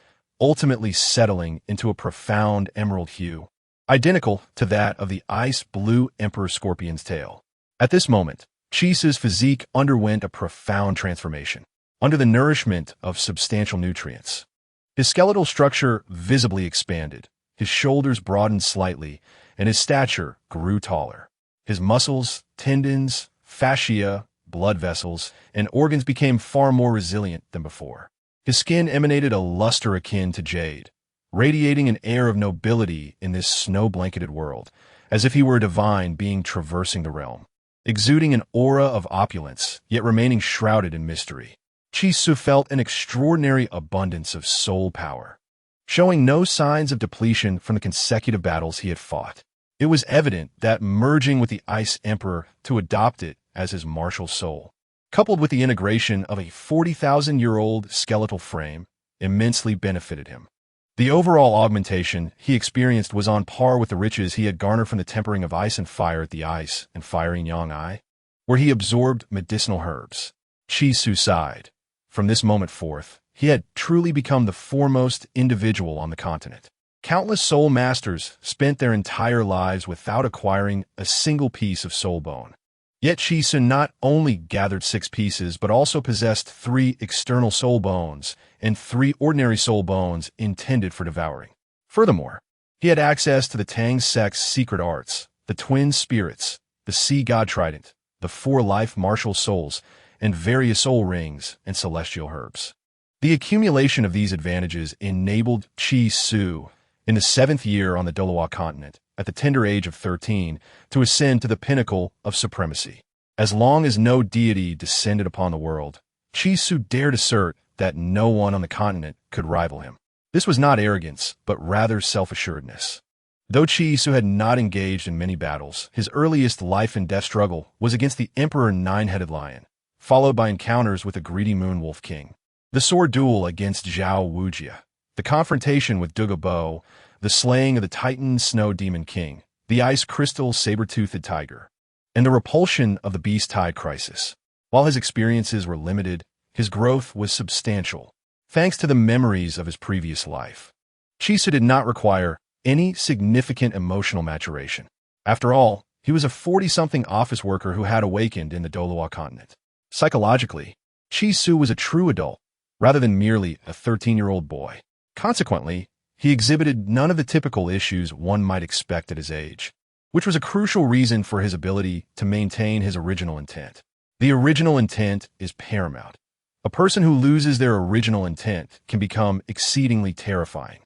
ultimately settling into a profound emerald hue, identical to that of the Ice Blue Emperor Scorpion's tail. At this moment, Chi-Su's physique underwent a profound transformation, under the nourishment of substantial nutrients. His skeletal structure visibly expanded, his shoulders broadened slightly, and his stature grew taller. His muscles, tendons, fascia, blood vessels, and organs became far more resilient than before. His skin emanated a luster akin to jade, radiating an air of nobility in this snow-blanketed world, as if he were a divine being traversing the realm. Exuding an aura of opulence, yet remaining shrouded in mystery, Chi-Su felt an extraordinary abundance of soul power, showing no signs of depletion from the consecutive battles he had fought. It was evident that merging with the Ice Emperor to adopt it as his martial soul, coupled with the integration of a 40,000-year-old skeletal frame, immensely benefited him. The overall augmentation he experienced was on par with the riches he had garnered from the tempering of ice and fire at the ice and fiery Yang, where he absorbed medicinal herbs. Chi Su sighed. From this moment forth, he had truly become the foremost individual on the continent. Countless soul masters spent their entire lives without acquiring a single piece of soul bone. Yet Chi Su not only gathered 6 pieces, but also possessed 3 external soul bones and 3 ordinary soul bones intended for devouring. Furthermore, he had access to the Tang sect's secret arts, the twin spirits, the sea god trident, the 4 life martial souls, and various soul rings and celestial herbs. The accumulation of these advantages enabled Chi Su, in the 7th year on the Douluo Continent, at the tender age of 13, to ascend to the pinnacle of supremacy. As long as no deity descended upon the world, Chi Su dared assert that no one on the continent could rival him. This was not arrogance, but rather self-assuredness. Though Chi Su had not engaged in many battles, his earliest life and death struggle was against the Emperor Nine-Headed Lion, followed by encounters with the greedy Moon Wolf King, the sword duel against Zhao Wujia, the confrontation with Douluo, the slaying of the Titan Snow Demon King, the Ice Crystal Saber-Toothed Tiger, and the repulsion of the Beast Tide Crisis. While his experiences were limited, his growth was substantial, thanks to the memories of his previous life. Chi Su did not require any significant emotional maturation. After all, he was a 40-something office worker who had awakened in the Douluo Continent. Psychologically, Chi Su was a true adult, rather than merely a 13-year-old boy. Consequently, he exhibited none of the typical issues one might expect at his age, which was a crucial reason for his ability to maintain his original intent. The original intent is paramount. A person who loses their original intent can become exceedingly terrifying.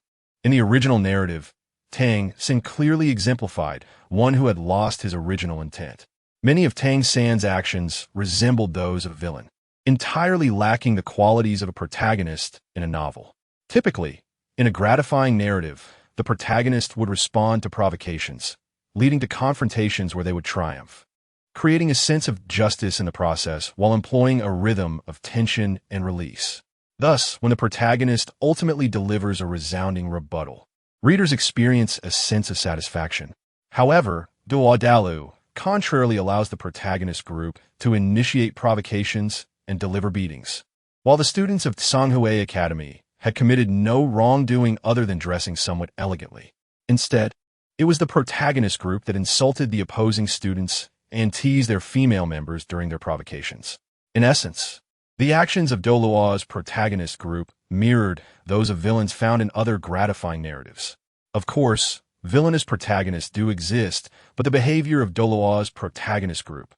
In the original narrative, Tang San clearly exemplified one who had lost his original intent. Many of Tang San's actions resembled those of a villain, entirely lacking the qualities of a protagonist in a novel. Typically, in a gratifying narrative, the protagonist would respond to provocations, leading to confrontations where they would triumph, creating a sense of justice in the process while employing a rhythm of tension and release. Thus, when the protagonist ultimately delivers a resounding rebuttal, readers experience a sense of satisfaction. However, Douluo contrarily allows the protagonist group to initiate provocations and deliver beatings. While the students of Songhui Academy had committed no wrongdoing other than dressing somewhat elegantly, instead, it was the protagonist group that insulted the opposing students and teased their female members during their provocations. In essence, the actions of Douluo's protagonist group mirrored those of villains found in other gratifying narratives. Of course, villainous protagonists do exist, but the behavior of Douluo's protagonist group,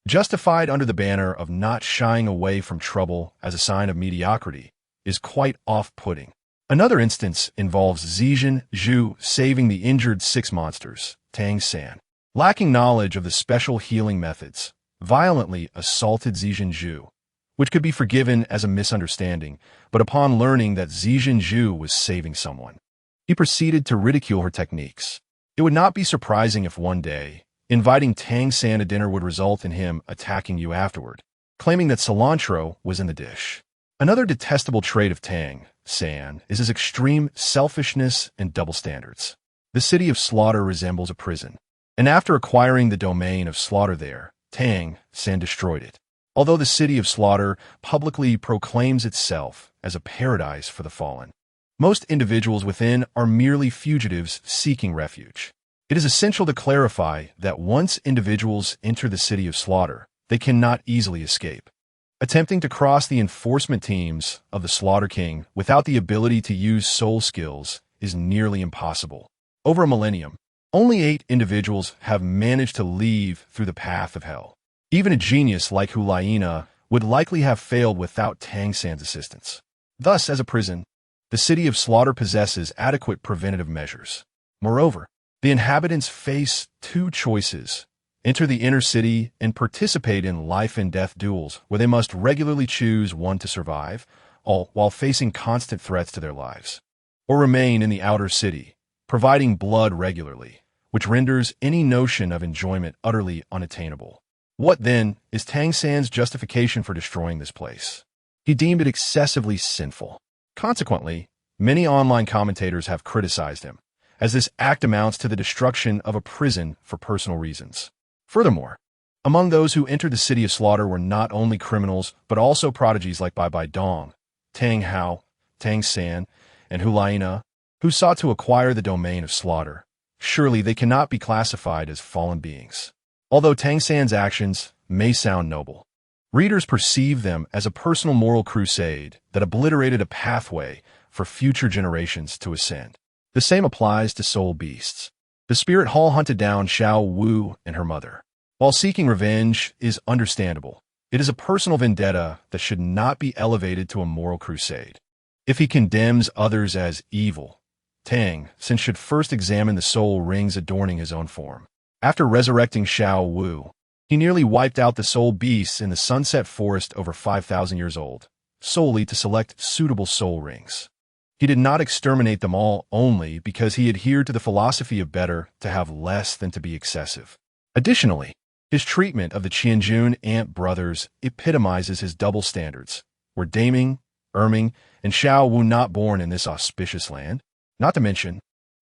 justified under the banner of not shying away from trouble as a sign of mediocrity, is quite off-putting. Another instance involves Zijin Zhu saving the injured 6 monsters, Tang San. Lacking knowledge of the special healing methods, violently assaulted Zijin Zhu, which could be forgiven as a misunderstanding, but upon learning that Zijin Zhu was saving someone, he proceeded to ridicule her techniques. It would not be surprising if one day, inviting Tang San to dinner would result in him attacking you afterward, claiming that cilantro was in the dish. Another detestable trait of Tang San is his extreme selfishness and double standards. The city of Slaughter resembles a prison, and after acquiring the domain of Slaughter there, Tang San destroyed it. Although the city of Slaughter publicly proclaims itself as a paradise for the fallen, most individuals within are merely fugitives seeking refuge. It is essential to clarify that once individuals enter the city of Slaughter, they cannot easily escape. Attempting to cross the enforcement teams of the Slaughter King without the ability to use soul skills is nearly impossible. Over a millennium, only 8 individuals have managed to leave through the path of hell. Even a genius like Hulaina would likely have failed without Tang San's assistance. Thus, as a prison, the city of Slaughter possesses adequate preventative measures. Moreover, the inhabitants face 2 choices: enter the inner city and participate in life and death duels where they must regularly choose one to survive, all while facing constant threats to their lives, or remain in the outer city, providing blood regularly, which renders any notion of enjoyment utterly unattainable. What, then, is Tang San's justification for destroying this place? He deemed it excessively sinful. Consequently, Many online commentators have criticized him, as this act amounts to the destruction of a prison for personal reasons. Furthermore, among those who entered the city of slaughter were not only criminals, but also prodigies like Bai Bai Dong, Tang Hao, Tang San, and Hulaina, who sought to acquire the domain of slaughter. Surely they cannot be classified as fallen beings. Although Tang San's actions may sound noble, readers perceive them as a personal moral crusade that obliterated a pathway for future generations to ascend. The same applies to soul beasts. The spirit hall hunted down Xiao Wu and her mother. While seeking revenge is understandable, it is a personal vendetta that should not be elevated to a moral crusade. If he condemns others as evil, Tang San should first examine the soul rings adorning his own form. After resurrecting Xiao Wu, he nearly wiped out the soul beasts in the Sunset Forest over 5,000 years old, solely to select suitable soul rings. He did not exterminate them all only because he adhered to the philosophy of better to have less than to be excessive. Additionally, his treatment of the Qianjun ant brothers epitomizes his double standards. Were Daming, Erming, and Xiao Wu not born in this auspicious land? Not to mention,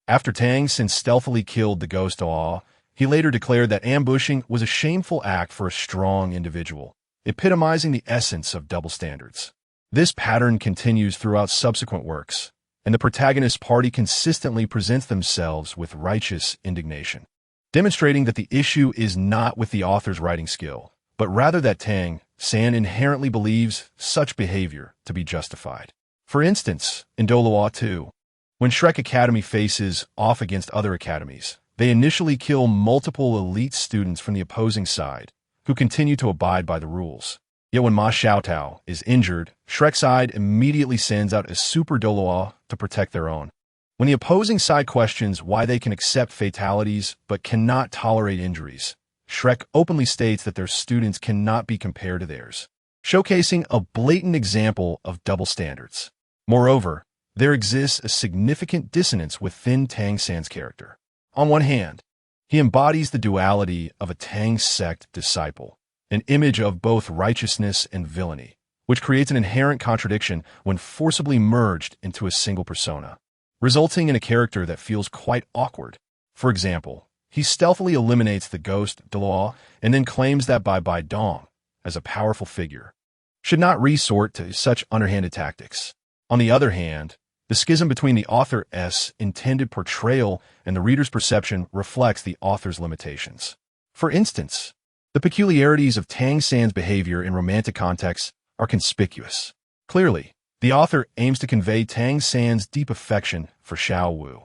after Tang San stealthily killed the ghost Awe, he later declared that ambushing was a shameful act for a strong individual, epitomizing the essence of double standards. This pattern continues throughout subsequent works, and the protagonist's party consistently presents themselves with righteous indignation, demonstrating that the issue is not with the author's writing skill, but rather that Tang San inherently believes such behavior to be justified. For instance, in Douluo 2, when Shrek Academy faces off against other academies, they initially kill multiple elite students from the opposing side, who continue to abide by the rules. Yet when Ma Xiaotao is injured, Shrek's side immediately sends out a super Douluo to protect their own. When the opposing side questions why they can accept fatalities but cannot tolerate injuries, Shrek openly states that their students cannot be compared to theirs, showcasing a blatant example of double standards. Moreover, there exists a significant dissonance within Tang San's character. On one hand, he embodies the duality of a Tang sect disciple, an image of both righteousness and villainy, which creates an inherent contradiction when forcibly merged into a single persona, resulting in a character that feels quite awkward. For example, he stealthily eliminates the ghost Douluo and then claims that Bai Bai Dong, as a powerful figure, should not resort to such underhanded tactics. On the other hand, the schism between the author's intended portrayal and the reader's perception reflects the author's limitations. For instance, the peculiarities of Tang San's behavior in romantic contexts are conspicuous. Clearly, the author aims to convey Tang San's deep affection for Xiao Wu.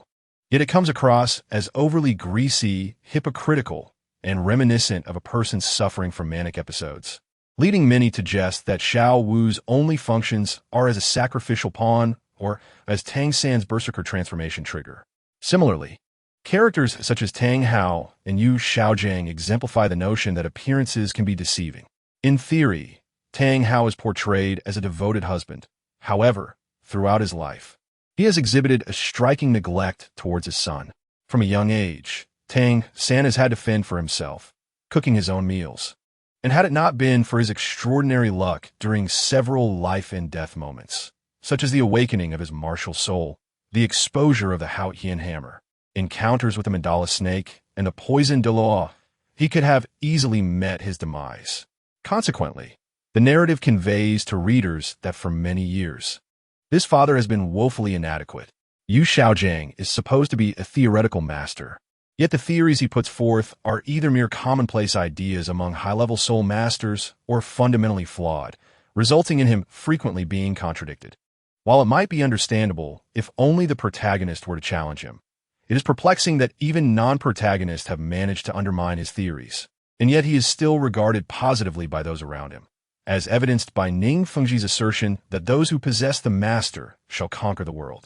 Yet it comes across as overly greasy, hypocritical, and reminiscent of a person suffering from manic episodes, leading many to jest that Xiao Wu's only functions are as a sacrificial pawn or as Tang San's berserker transformation trigger. Similarly, characters such as Tang Hao and Yu Xiaojiang exemplify the notion that appearances can be deceiving. In theory, Tang Hao is portrayed as a devoted husband. However, throughout his life, he has exhibited a striking neglect towards his son. From a young age, Tang San has had to fend for himself, cooking his own meals. And had it not been for his extraordinary luck during several life and death moments, such as the awakening of his martial soul, the exposure of the Haotian hammer, encounters with the mandala snake, and the poison Douluo, he could have easily met his demise. Consequently, the narrative conveys to readers that for many years, this father has been woefully inadequate. Yu Xiaojiang is supposed to be a theoretical master, yet the theories he puts forth are either mere commonplace ideas among high-level soul masters or fundamentally flawed, resulting in him frequently being contradicted. While it might be understandable if only the protagonist were to challenge him, it is perplexing that even non-protagonists have managed to undermine his theories, and yet he is still regarded positively by those around him, as evidenced by Ning Fengji's assertion that those who possess the master shall conquer the world.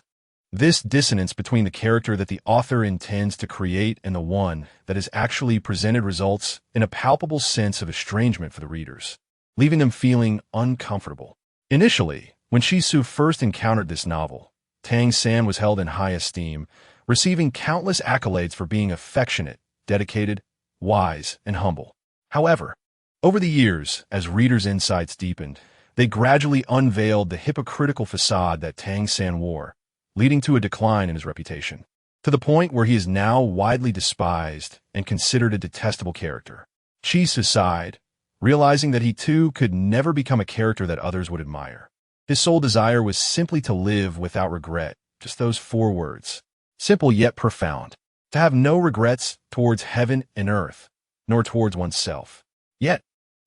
This dissonance between the character that the author intends to create and the one that is actually presented results in a palpable sense of estrangement for the readers, leaving them feeling uncomfortable. Initially, when Shisu first encountered this novel, Tang San was held in high esteem, receiving countless accolades for being affectionate, dedicated, wise, and humble. However, over the years, as readers' insights deepened, they gradually unveiled the hypocritical facade that Tang San wore, leading to a decline in his reputation, to the point where he is now widely despised and considered a detestable character. Chisu sighed, realizing that he too could never become a character that others would admire. His sole desire was simply to live without regret, just those 4 words. Simple yet profound. To have no regrets towards heaven and earth, nor towards oneself. Yet,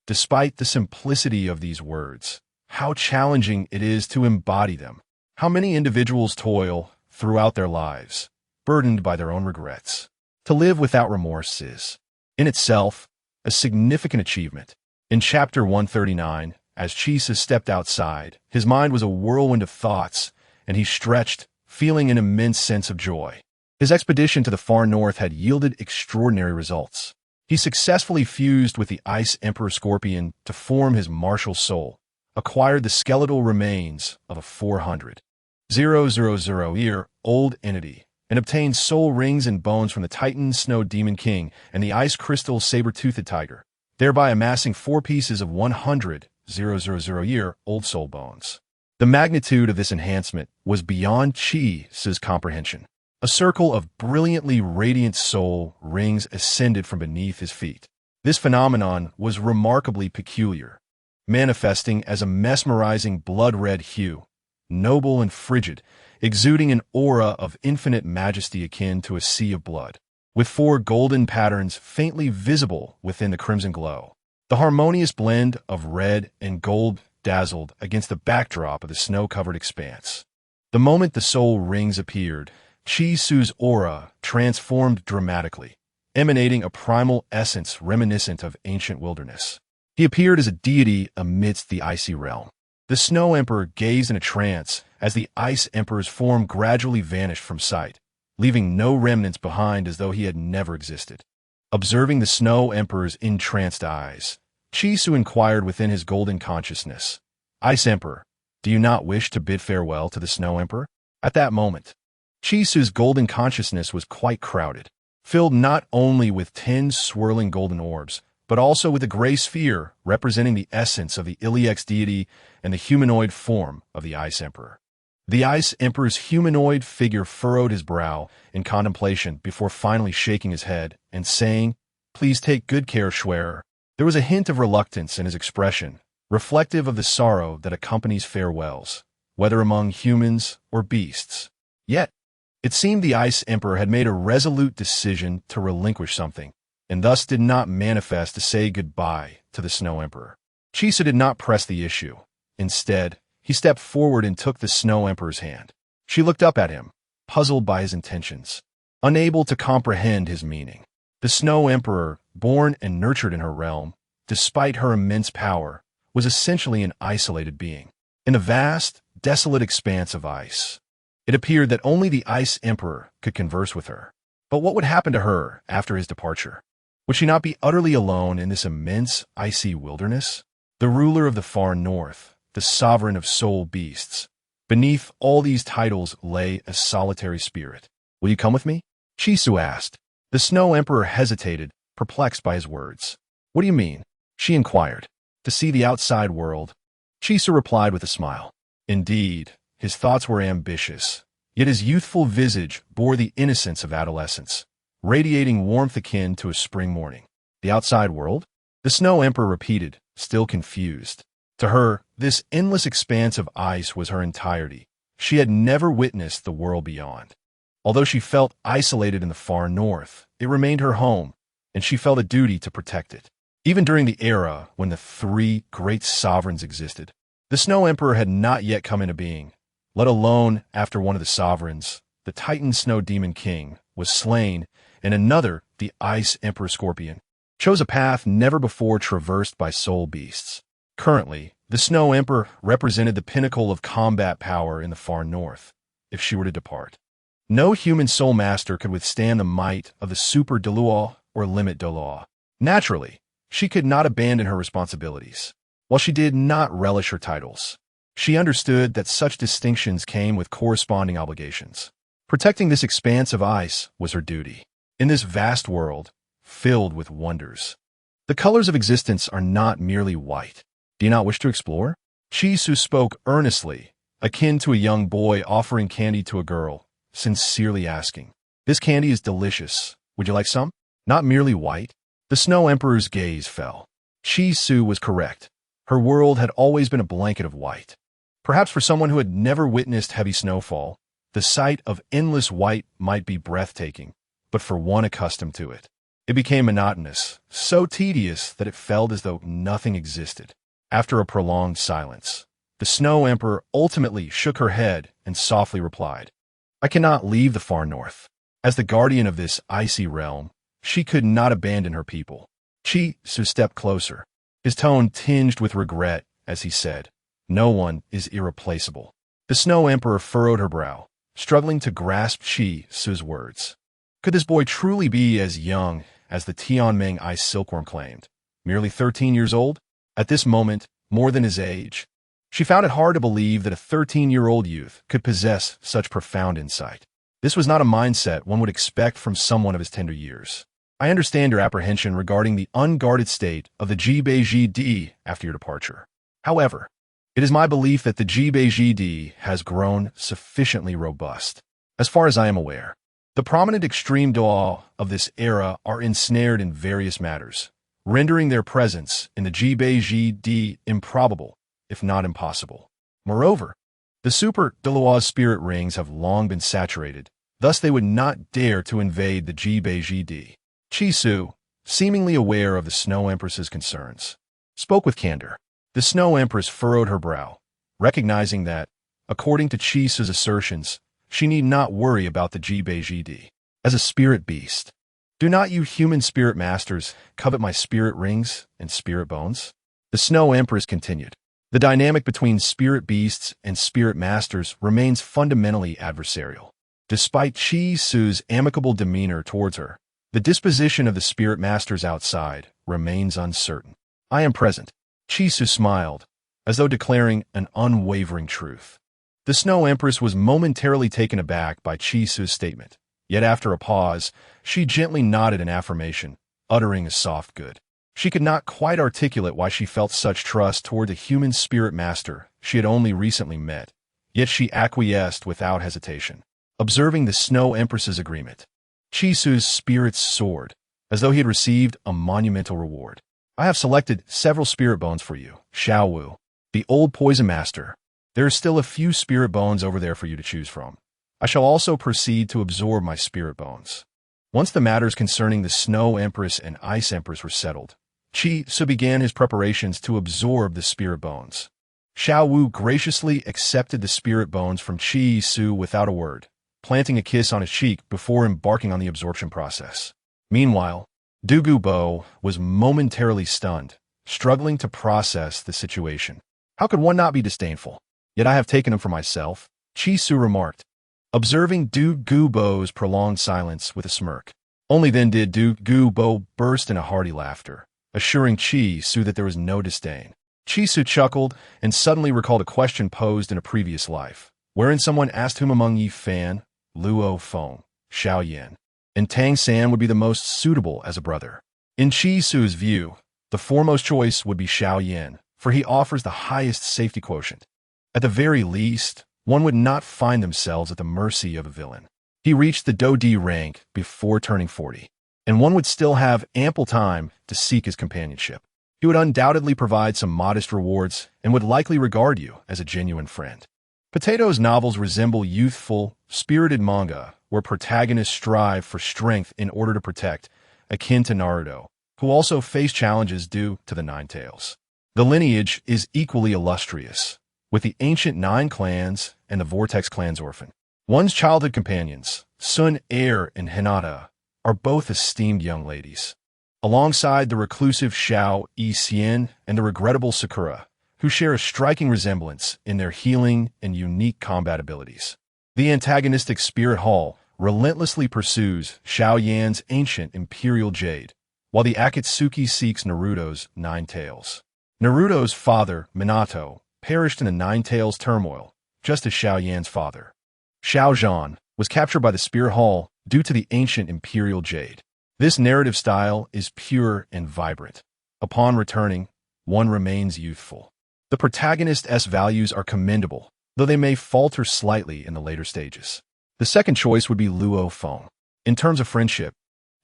despite the simplicity of these words, how challenging it is to embody them. How many individuals toil throughout their lives, burdened by their own regrets. To live without remorse is, in itself, a significant achievement. In Chapter 139, as Chisa stepped outside, his mind was a whirlwind of thoughts, and he stretched, feeling an immense sense of joy. His expedition to the far north had yielded extraordinary results. He successfully fused with the Ice Emperor Scorpion to form his martial soul, acquired the skeletal remains of a 400,000-year-old entity, and obtained soul rings and bones from the Titan Snow Demon King and the Ice Crystal Saber-Toothed Tiger, thereby amassing 4 pieces of 100,000-year-old soul bones. The magnitude of this enhancement was beyond Chi's comprehension. A circle of brilliantly radiant soul rings ascended from beneath his feet. This phenomenon was remarkably peculiar, manifesting as a mesmerizing blood-red hue, noble and frigid, exuding an aura of infinite majesty akin to a sea of blood, with 4 golden patterns faintly visible within the crimson glow. The harmonious blend of red and gold dazzled against the backdrop of the snow-covered expanse. The moment the soul rings appeared, Chisu's aura transformed dramatically, emanating a primal essence reminiscent of ancient wilderness. He appeared as a deity amidst the icy realm. The Snow Emperor gazed in a trance as the Ice Emperor's form gradually vanished from sight, leaving no remnants behind as though he had never existed. Observing the Snow Emperor's entranced eyes, Chisu inquired within his golden consciousness, "Ice Emperor, do you not wish to bid farewell to the Snow Emperor?" At that moment, Chisu's golden consciousness was quite crowded, filled not only with 10 swirling golden orbs, but also with a gray sphere representing the essence of the Iliex deity and the humanoid form of the Ice Emperor. The Ice Emperor's humanoid figure furrowed his brow in contemplation before finally shaking his head and saying, "Please take good care, Schwerer." There was a hint of reluctance in his expression, reflective of the sorrow that accompanies farewells, whether among humans or beasts. Yet, it seemed the Ice Emperor had made a resolute decision to relinquish something, and thus did not manifest to say goodbye to the Snow Emperor. Chisa did not press the issue. Instead, he stepped forward and took the Snow Emperor's hand. She looked up at him, puzzled by his intentions, unable to comprehend his meaning. The Snow Emperor, born and nurtured in her realm, despite her immense power, was essentially an isolated being. In a vast, desolate expanse of ice, it appeared that only the Ice Emperor could converse with her. But what would happen to her after his departure? Would she not be utterly alone in this immense, icy wilderness? The ruler of the far north, the sovereign of soul beasts. Beneath all these titles lay a solitary spirit. "Will you come with me?" Chisu asked. The Snow Emperor hesitated, perplexed by his words. "What do you mean?" she inquired. "To see the outside world." Chisu replied with a smile. Indeed, his thoughts were ambitious, yet his youthful visage bore the innocence of adolescence, radiating warmth akin to a spring morning. "The outside world?" The Snow Emperor repeated, still confused. To her, this endless expanse of ice was her entirety. She had never witnessed the world beyond. Although she felt isolated in the far north, it remained her home, and she felt a duty to protect it. Even during the era when the 3 great sovereigns existed, the Snow Emperor had not yet come into being, let alone after one of the sovereigns, the Titan Snow Demon King, was slain, and another, the Ice Emperor Scorpion, chose a path never before traversed by soul beasts. Currently, the Snow Emperor represented the pinnacle of combat power in the far north. If she were to depart, no human soul master could withstand the might of the Super Douluo or Limit Douluo. Naturally, she could not abandon her responsibilities. While she did not relish her titles, she understood that such distinctions came with corresponding obligations. Protecting this expanse of ice was her duty. In this vast world, filled with wonders, the colors of existence are not merely white. Do you not wish to explore? Chisu spoke earnestly, akin to a young boy offering candy to a girl, sincerely asking, "This candy is delicious. Would you like some?" Not merely white. The Snow Emperor's gaze fell. Chi Su was correct. Her world had always been a blanket of white. Perhaps for someone who had never witnessed heavy snowfall, the sight of endless white might be breathtaking, but for one accustomed to it, it became monotonous, so tedious that it felt as though nothing existed. After a prolonged silence, the Snow Emperor ultimately shook her head and softly replied, "I cannot leave the far north. As the guardian of this icy realm, she could not abandon her people." Chi Su stepped closer, his tone tinged with regret as he said, "No one is irreplaceable." The Snow Emperor furrowed her brow, struggling to grasp Chi Su's words. Could this boy truly be as young as the Tianming ice silkworm claimed? Merely 13 years old? At this moment, more than his age. She found it hard to believe that a 13-year-old youth could possess such profound insight. This was not a mindset one would expect from someone of his tender years. "I understand your apprehension regarding the unguarded state of the Jibei after your departure. However, it is my belief that the Jibei has grown sufficiently robust. As far as I am aware, the prominent extreme Douluo of this era are ensnared in various matters, rendering their presence in the Jibei improbable, if not impossible. Moreover, the super Douluo's spirit rings have long been saturated, thus they would not dare to invade the Jibei. Chi Su, seemingly aware of the Snow Empress's concerns, spoke with candor. The Snow Empress furrowed her brow, recognizing that, according to Chi Su's assertions, she need not worry about the Jibei. As a spirit beast, do not you human spirit masters covet my spirit rings and spirit bones? The Snow Empress continued. The dynamic between spirit beasts and spirit masters remains fundamentally adversarial. Despite Chi Su's amicable demeanor towards her, the disposition of the spirit masters outside remains uncertain. "I am present." Chi Su smiled, as though declaring an unwavering truth. The Snow Empress was momentarily taken aback by Chi Su's statement, yet after a pause, she gently nodded in affirmation, uttering a soft good. She could not quite articulate why she felt such trust toward the human spirit master she had only recently met, yet she acquiesced without hesitation. Observing the Snow Empress's agreement, Chi Su's spirits soared, as though he had received a monumental reward. "I have selected several spirit bones for you, Xiao Wu, the old poison master. There are still a few spirit bones over there for you to choose from. I shall also proceed to absorb my spirit bones." Once the matters concerning the Snow Empress and Ice Empress were settled, Chi Su began his preparations to absorb the spirit bones. Xiao Wu graciously accepted the spirit bones from Chi Su without a word, planting a kiss on his cheek before embarking on the absorption process. Meanwhile, Du Gubo was momentarily stunned, struggling to process the situation. "How could one not be disdainful? Yet I have taken him for myself," Chi Su remarked, observing Du Gubo's prolonged silence with a smirk. Only then did Du Gubo burst into hearty laughter, assuring Chi Su that there was no disdain. Chi Su chuckled and suddenly recalled a question posed in a previous life, wherein someone asked whom among Yi Fan, Luo Feng, Xiao Yan, and Tang San would be the most suitable as a brother. In Chi Su's view, the foremost choice would be Xiao Yan, for he offers the highest safety quotient. At the very least, one would not find themselves at the mercy of a villain. He reached the Dodi rank before turning 40, and one would still have ample time to seek his companionship. He would undoubtedly provide some modest rewards and would likely regard you as a genuine friend. Potato's novels resemble youthful, spirited manga where protagonists strive for strength in order to protect, akin to Naruto, who also face challenges due to the Nine Tails. The lineage is equally illustrious, with the ancient Nine Clans and the Vortex Clan's orphan. One's childhood companions, Sun Er and Hinata, are both esteemed young ladies, alongside the reclusive Xiao Yixian and the regrettable Sakura, who share a striking resemblance in their healing and unique combat abilities. The antagonistic Spirit Hall relentlessly pursues Xiao Yan's ancient Imperial Jade, while the Akatsuki seeks Naruto's Nine Tails. Naruto's father, Minato, perished in the Nine Tails turmoil, just as Xiao Yan's father, Xiao Zhan, was captured by the Spirit Hall due to the ancient Imperial Jade. This narrative style is pure and vibrant. Upon returning, one remains youthful. The protagonist's values are commendable, though they may falter slightly in the later stages. The second choice would be Luo Feng. In terms of friendship,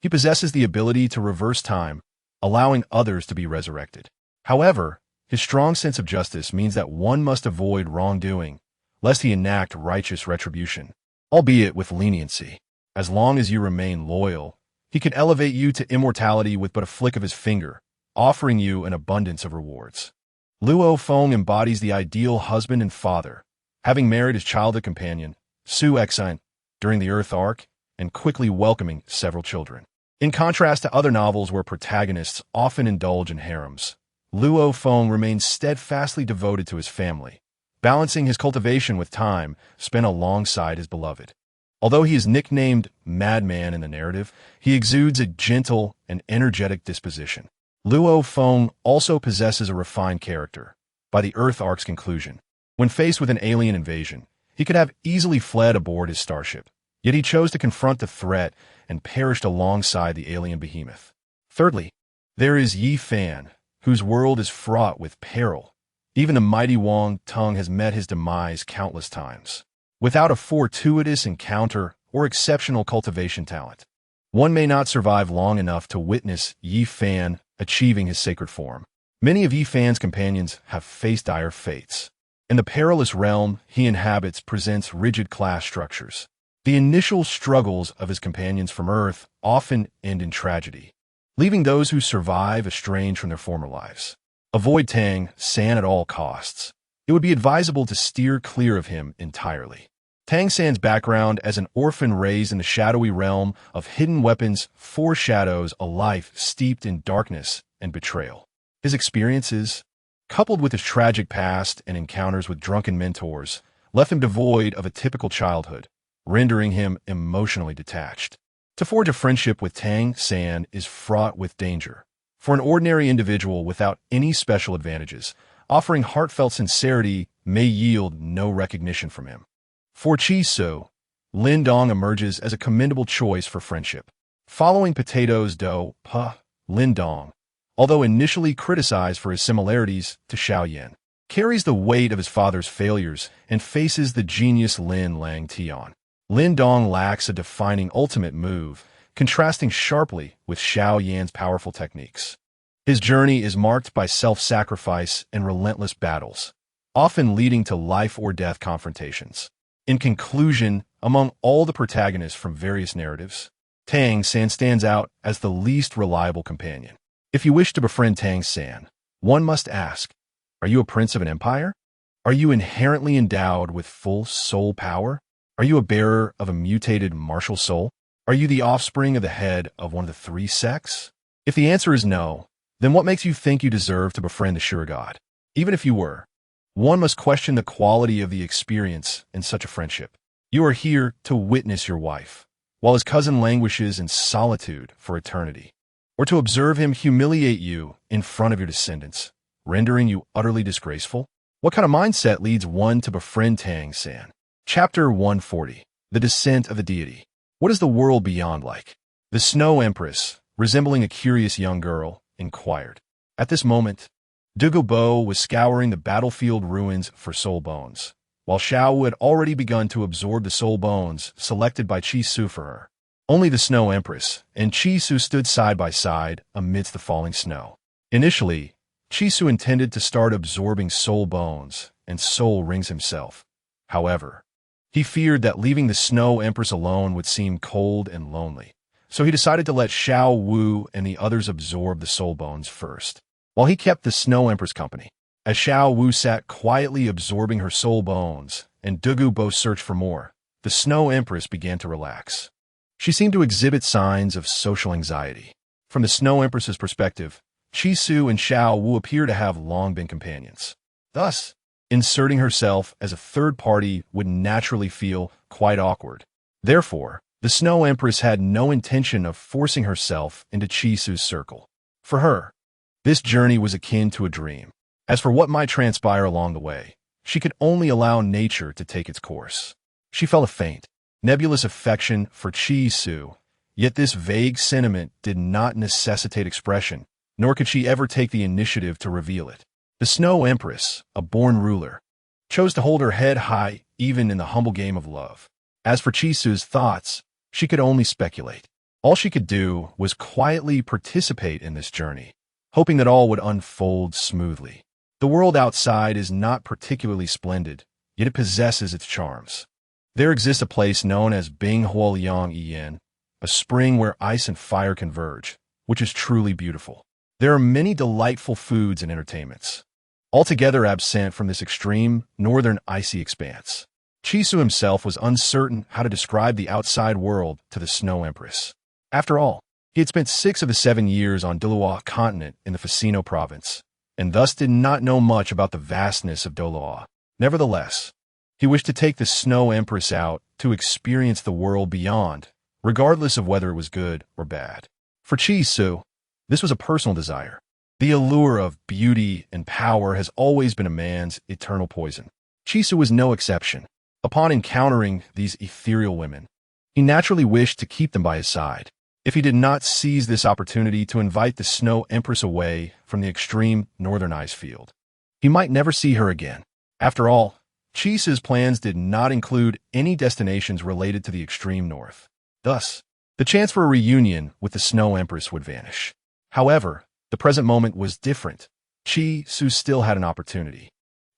he possesses the ability to reverse time, allowing others to be resurrected. However, his strong sense of justice means that one must avoid wrongdoing, lest he enact righteous retribution, albeit with leniency. As long as you remain loyal, he can elevate you to immortality with but a flick of his finger, offering you an abundance of rewards. Luo Feng embodies the ideal husband and father, having married his childhood companion, Su Exant, during the Earth Arc, and quickly welcoming several children. In contrast to other novels where protagonists often indulge in harems, Luo Feng remains steadfastly devoted to his family, balancing his cultivation with time spent alongside his beloved. Although he is nicknamed Madman in the narrative, he exudes a gentle and energetic disposition. Luo Feng also possesses a refined character. By the Earth Arc's conclusion, when faced with an alien invasion, he could have easily fled aboard his starship, yet he chose to confront the threat and perished alongside the alien behemoth. Thirdly, there is Yi Fan, whose world is fraught with peril. Even the mighty Wang Tung has met his demise countless times. Without a fortuitous encounter or exceptional cultivation talent, one may not survive long enough to witness Yi Fan achieving his sacred form. Many of Yi Fan's companions have faced dire fates, and the perilous realm he inhabits presents rigid class structures. The initial struggles of his companions from Earth often end in tragedy, leaving those who survive estranged from their former lives. Avoid Tang San at all costs. It would be advisable to steer clear of him entirely. Tang San's background as an orphan raised in the shadowy realm of hidden weapons foreshadows a life steeped in darkness and betrayal. His experiences, coupled with his tragic past and encounters with drunken mentors, left him devoid of a typical childhood, rendering him emotionally detached. To forge a friendship with Tang San is fraught with danger. For an ordinary individual without any special advantages, offering heartfelt sincerity may yield no recognition from him. For Chi Su, Lin Dong emerges as a commendable choice for friendship. Following Potatoes Do Pa, Lin Dong, although initially criticized for his similarities to Xiao Yan, carries the weight of his father's failures and faces the genius Lin Lang Tian. Lin Dong lacks a defining ultimate move, contrasting sharply with Xiao Yan's powerful techniques. His journey is marked by self-sacrifice and relentless battles, often leading to life-or-death confrontations. In conclusion, among all the protagonists from various narratives, Tang San stands out as the least reliable companion. If you wish to befriend Tang San, one must ask, are you a prince of an empire? Are you inherently endowed with full soul power? Are you a bearer of a mutated martial soul? Are you the offspring of the head of one of the three sects? If the answer is no, then what makes you think you deserve to befriend the sure God? Even if you were, one must question the quality of the experience in such a friendship. You are here to witness your wife, while his cousin languishes in solitude for eternity, or to observe him humiliate you in front of your descendants, rendering you utterly disgraceful? What kind of mindset leads one to befriend Tang San? Chapter 140. The Descent of the Deity. What is the world beyond like? The Snow Empress, resembling a curious young girl, inquired. At this moment, Douluo Bo was scouring the battlefield ruins for soul bones, while Xiao Wu had already begun to absorb the soul bones selected by Chi Su for her. Only the Snow Empress and Chi Su stood side by side amidst the falling snow. Initially, Chi Su intended to start absorbing soul bones and soul rings himself. However, he feared that leaving the Snow Empress alone would seem cold and lonely, so he decided to let Xiao Wu and the others absorb the soul bones first, while he kept the Snow Empress company. As Xiao Wu sat quietly absorbing her soul bones and Douluo Bo searched for more, the Snow Empress began to relax. She seemed to exhibit signs of social anxiety. From the Snow Empress's perspective, Chi Su and Xiao Wu appear to have long been companions. Thus, inserting herself as a third party would naturally feel quite awkward. Therefore, the Snow Empress had no intention of forcing herself into Chi Su's circle. For her, this journey was akin to a dream. As for what might transpire along the way, she could only allow nature to take its course. She felt a faint, nebulous affection for Chi Su, yet this vague sentiment did not necessitate expression, nor could she ever take the initiative to reveal it. The Snow Empress, a born ruler, chose to hold her head high even in the humble game of love. As for Chisu's thoughts, she could only speculate. All she could do was quietly participate in this journey, hoping that all would unfold smoothly. The world outside is not particularly splendid, yet it possesses its charms. There exists a place known as Binghuoliang, a spring where ice and fire converge, which is truly beautiful. There are many delightful foods and entertainments, altogether absent from this extreme, northern icy expanse. Chisu himself was uncertain how to describe the outside world to the Snow Empress. After all, he had spent 6 of the 7 years on Douluo Continent in the Ficino province, and thus did not know much about the vastness of Douluo. Nevertheless, he wished to take the Snow Empress out to experience the world beyond, regardless of whether it was good or bad. For Chisu, this was a personal desire. The allure of beauty and power has always been a man's eternal poison. Chisu was no exception. Upon encountering these ethereal women, he naturally wished to keep them by his side. If he did not seize this opportunity to invite the Snow Empress away from the extreme northern ice field, he might never see her again. After all, Chisu's plans did not include any destinations related to the extreme north. Thus, the chance for a reunion with the Snow Empress would vanish. However, the present moment was different. Chisu still had an opportunity.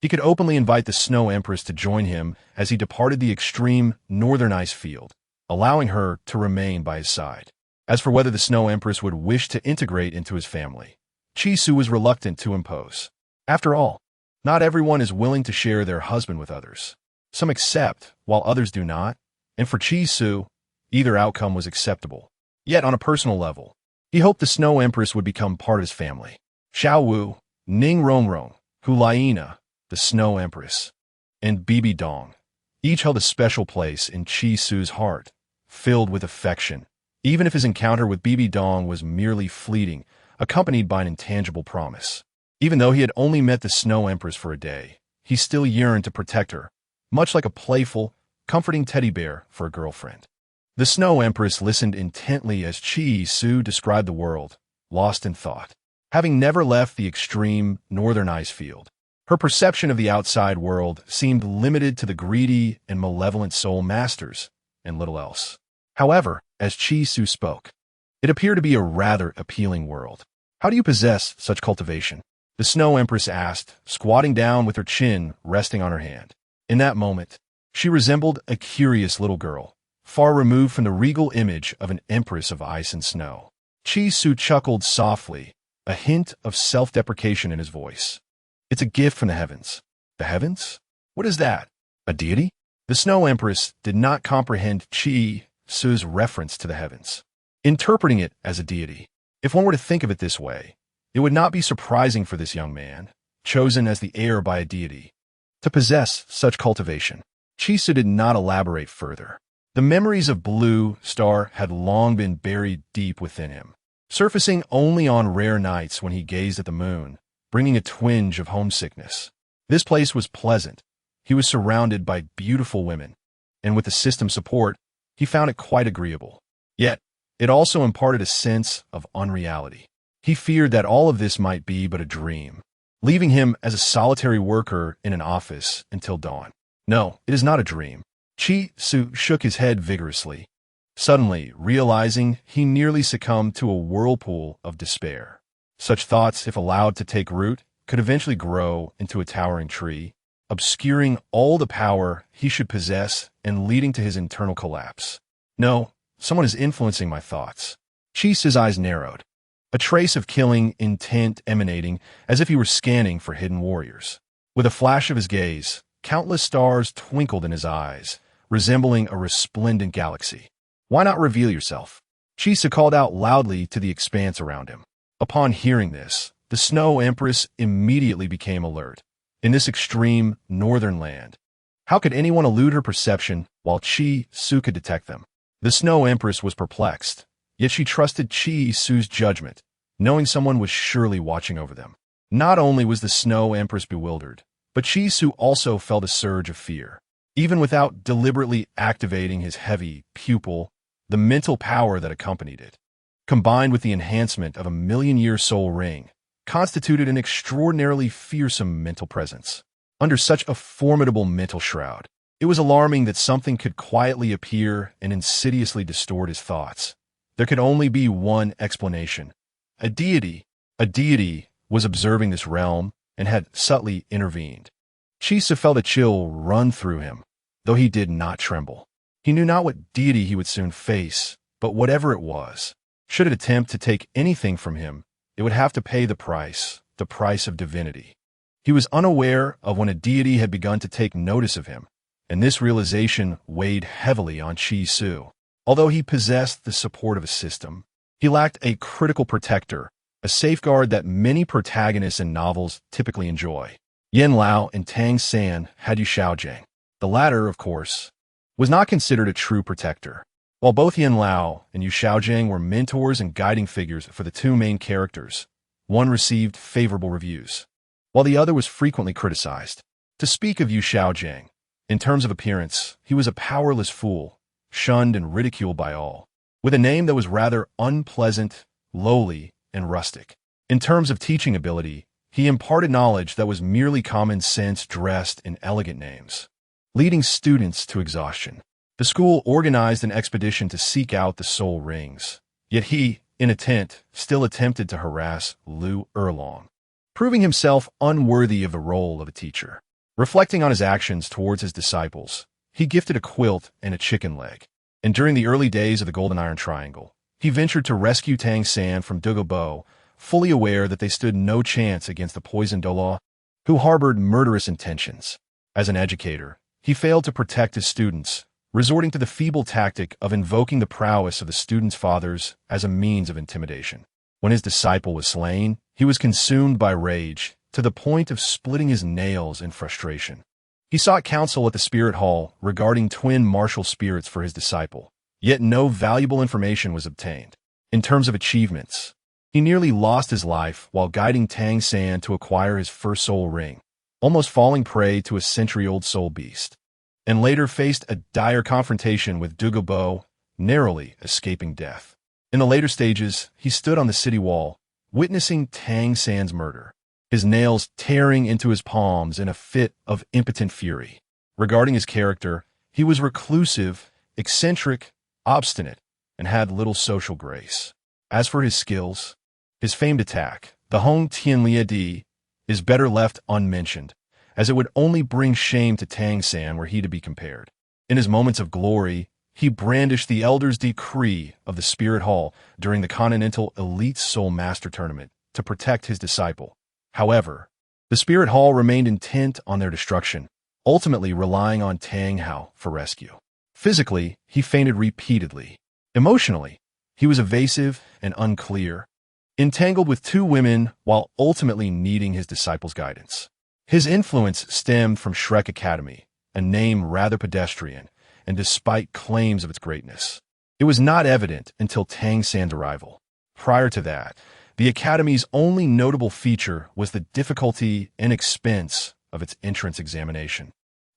He could openly invite the Snow Empress to join him as he departed the extreme northern ice field, allowing her to remain by his side. As for whether the Snow Empress would wish to integrate into his family, Chisu was reluctant to impose. After all, not everyone is willing to share their husband with others. Some accept, while others do not, and for Chisu, either outcome was acceptable. Yet on a personal level, he hoped the Snow Empress would become part of his family. Xiao Wu, Ning Rongrong, Hulaina, the Snow Empress, and Bibi Dong each held a special place in Chisu's heart, filled with affection. Even if his encounter with Bibi Dong was merely fleeting, accompanied by an intangible promise. Even though he had only met the Snow Empress for a day, he still yearned to protect her, much like a playful, comforting teddy bear for a girlfriend. The Snow Empress listened intently as Chisu described the world, lost in thought. Having never left the extreme northern ice field, her perception of the outside world seemed limited to the greedy and malevolent soul masters, and little else. However, as Chisu spoke, it appeared to be a rather appealing world. How do you possess such cultivation? The Snow Empress asked, squatting down with her chin resting on her hand. In that moment, she resembled a curious little girl, far removed from the regal image of an empress of ice and snow. Chisu chuckled softly, a hint of self-deprecation in his voice. It's a gift from the heavens. The heavens? What is that? A deity? The Snow Empress did not comprehend Chisu's reference to the heavens, interpreting it as a deity. If one were to think of it this way, it would not be surprising for this young man, chosen as the heir by a deity, to possess such cultivation. Chisu did not elaborate further. The memories of Blue Star had long been buried deep within him, surfacing only on rare nights when he gazed at the moon, bringing a twinge of homesickness. This place was pleasant. He was surrounded by beautiful women, and with the system's support, he found it quite agreeable. Yet, it also imparted a sense of unreality. He feared that all of this might be but a dream, leaving him as a solitary worker in an office until dawn. No, it is not a dream. Chisu shook his head vigorously, suddenly realizing he nearly succumbed to a whirlpool of despair. Such thoughts, if allowed to take root, could eventually grow into a towering tree, obscuring all the power he should possess and leading to his internal collapse. No, someone is influencing my thoughts. Chisu's eyes narrowed, a trace of killing intent emanating as if he were scanning for hidden warriors. With a flash of his gaze, countless stars twinkled in his eyes, resembling a resplendent galaxy. Why not reveal yourself? Chisu called out loudly to the expanse around him. Upon hearing this, the Snow Empress immediately became alert. In this extreme northern land, how could anyone elude her perception while Chisu could detect them? The Snow Empress was perplexed, yet she trusted Chisu's judgment, knowing someone was surely watching over them. Not only was the Snow Empress bewildered, but Chisu also felt a surge of fear. Even without deliberately activating his heavy pupil, the mental power that accompanied it, combined with the enhancement of a million-year soul ring, constituted an extraordinarily fearsome mental presence. under such a formidable mental shroud. It was alarming that something could quietly appear and insidiously distort his thoughts. There could only be one explanation. A deity. A deity was observing this realm and had subtly intervened. Chisa felt a chill run through him, though he did not tremble. He knew not what deity he would soon face, but whatever it was, should it attempt to take anything from him, it would have to pay the price of divinity. He was unaware of when a deity had begun to take notice of him, and this realization weighed heavily on Chi Su. Although he possessed the support of a system, he lacked a critical protector, a safeguard that many protagonists in novels typically enjoy. Yen Lao and Tang San had Yu Xiaojing. The latter, of course, was not considered a true protector. While both Yen Lao and Yu Xiaojing were mentors and guiding figures for the two main characters, one received favorable reviews, while the other was frequently criticized. To speak of Yu Xiaojing, in terms of appearance, he was a powerless fool, shunned and ridiculed by all, with a name that was rather unpleasant, lowly, and rustic. In terms of teaching ability, he imparted knowledge that was merely common sense dressed in elegant names, leading students to exhaustion. The school organized an expedition to seek out the soul rings, yet he, in a tent, still attempted to harass Lu Erlong, proving himself unworthy of the role of a teacher. Reflecting on his actions towards his disciples, he gifted a quilt and a chicken leg, and during the early days of the Golden Iron Triangle, he ventured to rescue Tang San from Douluo, fully aware that they stood no chance against the poisoned Douluo, who harbored murderous intentions. As an educator, he failed to protect his students, resorting to the feeble tactic of invoking the prowess of the students' fathers as a means of intimidation. When his disciple was slain, he was consumed by rage, to the point of splitting his nails in frustration. He sought counsel at the spirit hall regarding twin martial spirits for his disciple, yet no valuable information was obtained. In terms of achievements, he nearly lost his life while guiding Tang San to acquire his first soul ring, almost falling prey to a century-old soul beast, and later faced a dire confrontation with Douluo, narrowly escaping death. In the later stages, he stood on the city wall, witnessing Tang San's murder, his nails tearing into his palms in a fit of impotent fury. Regarding his character, he was reclusive, eccentric, obstinate, and had little social grace. As for his skills, his famed attack, the Hong Tianlia Di, is better left unmentioned, as it would only bring shame to Tang San were he to be compared. In his moments of glory, he brandished the Elder's Decree of the Spirit Hall during the Continental Elite Soul Master Tournament to protect his disciple. However, the Spirit Hall remained intent on their destruction, ultimately relying on Tang Hao for rescue. Physically, he fainted repeatedly. Emotionally, he was evasive and unclear, entangled with two women while ultimately needing his disciple's guidance. His influence stemmed from Shrek Academy, a name rather pedestrian, and despite claims of its greatness, it was not evident until Tang San's arrival. Prior to that, the Academy's only notable feature was the difficulty and expense of its entrance examination,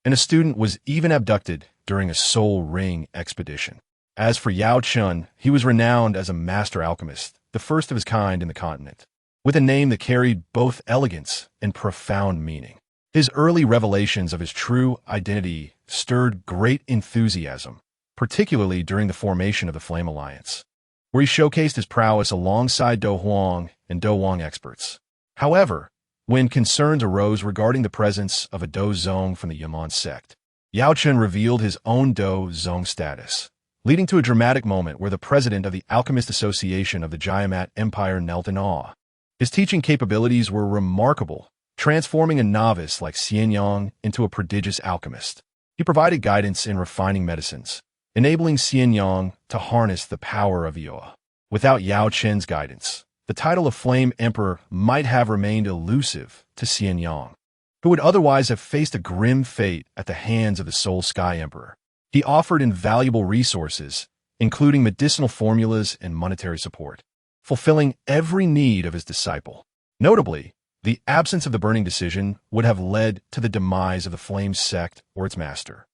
and a student was even abducted during a Soul Ring expedition. As for Yao Chun, he was renowned as a master alchemist, the first of his kind in the continent, with a name that carried both elegance and profound meaning. His early revelations of his true identity stirred great enthusiasm, particularly during the formation of the Flame Alliance, where he showcased his prowess alongside Do Huang and Do Wang experts. However, when concerns arose regarding the presence of a Do Zong from the Yaman sect, Yao Chun revealed his own Do Zong status, leading to a dramatic moment where the president of the Alchemist Association of the Jiamat Empire knelt in awe. His teaching capabilities were remarkable, transforming a novice like Xian Yang into a prodigious alchemist. He provided guidance in refining medicines, enabling Xian Yang to harness the power of Ioa. Without Yao Chen's guidance, the title of Flame Emperor might have remained elusive to Xian Yang, who would otherwise have faced a grim fate at the hands of the Soul Sky Emperor. He offered invaluable resources, including medicinal formulas and monetary support, fulfilling every need of his disciple. Notably, the absence of the burning decision would have led to the demise of the Flame sect or its master.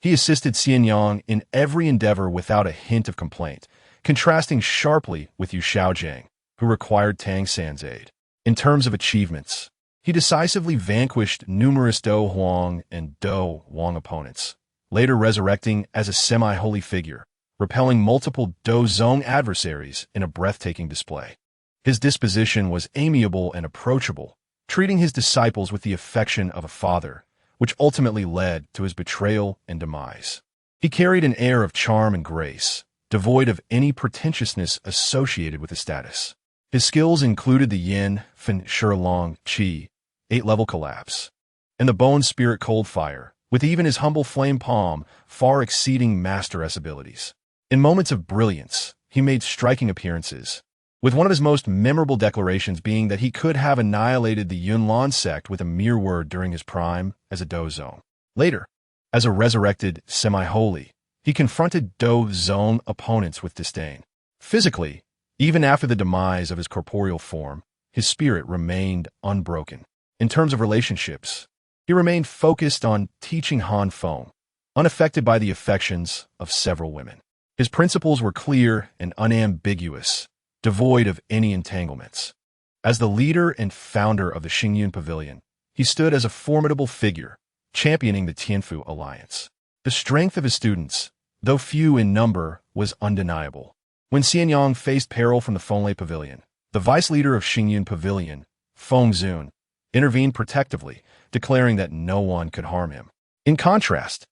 He assisted Xian Yang in every endeavor without a hint of complaint, contrasting sharply with Yu Xiaojing, who required Tang San's aid. In terms of achievements, He decisively vanquished numerous Do Huang and Do Wang opponents, later resurrecting as a semi-holy figure, repelling multiple Do Zong adversaries in a breathtaking display. His disposition was amiable and approachable, treating his disciples with the affection of a father, which ultimately led to his betrayal and demise. He carried an air of charm and grace, devoid of any pretentiousness associated with his status. His skills included the Yin, Fen, Shilong, Qi, 8-level collapse, and the Bone Spirit Cold Fire, with even his humble flame palm far exceeding Master-S abilities. In moments of brilliance, he made striking appearances, with one of his most memorable declarations being that he could have annihilated the Yunlan sect with a mere word during his prime as a Do Zong. Later, as a resurrected semi-holy, he confronted Do Zong opponents with disdain. Physically, even after the demise of his corporeal form, his spirit remained unbroken. In terms of relationships, he remained focused on teaching Han Feng, unaffected by the affections of several women. His principles were clear and unambiguous, devoid of any entanglements. As the leader and founder of the Xingyun Pavilion, he stood as a formidable figure, championing the Tianfu alliance. The strength of his students, though few in number, was undeniable. When Xianyang faced peril from the Fenglai Pavilion, the vice leader of Xingyun Pavilion, Feng Zun, intervened protectively, declaring that no one could harm him. In contrast,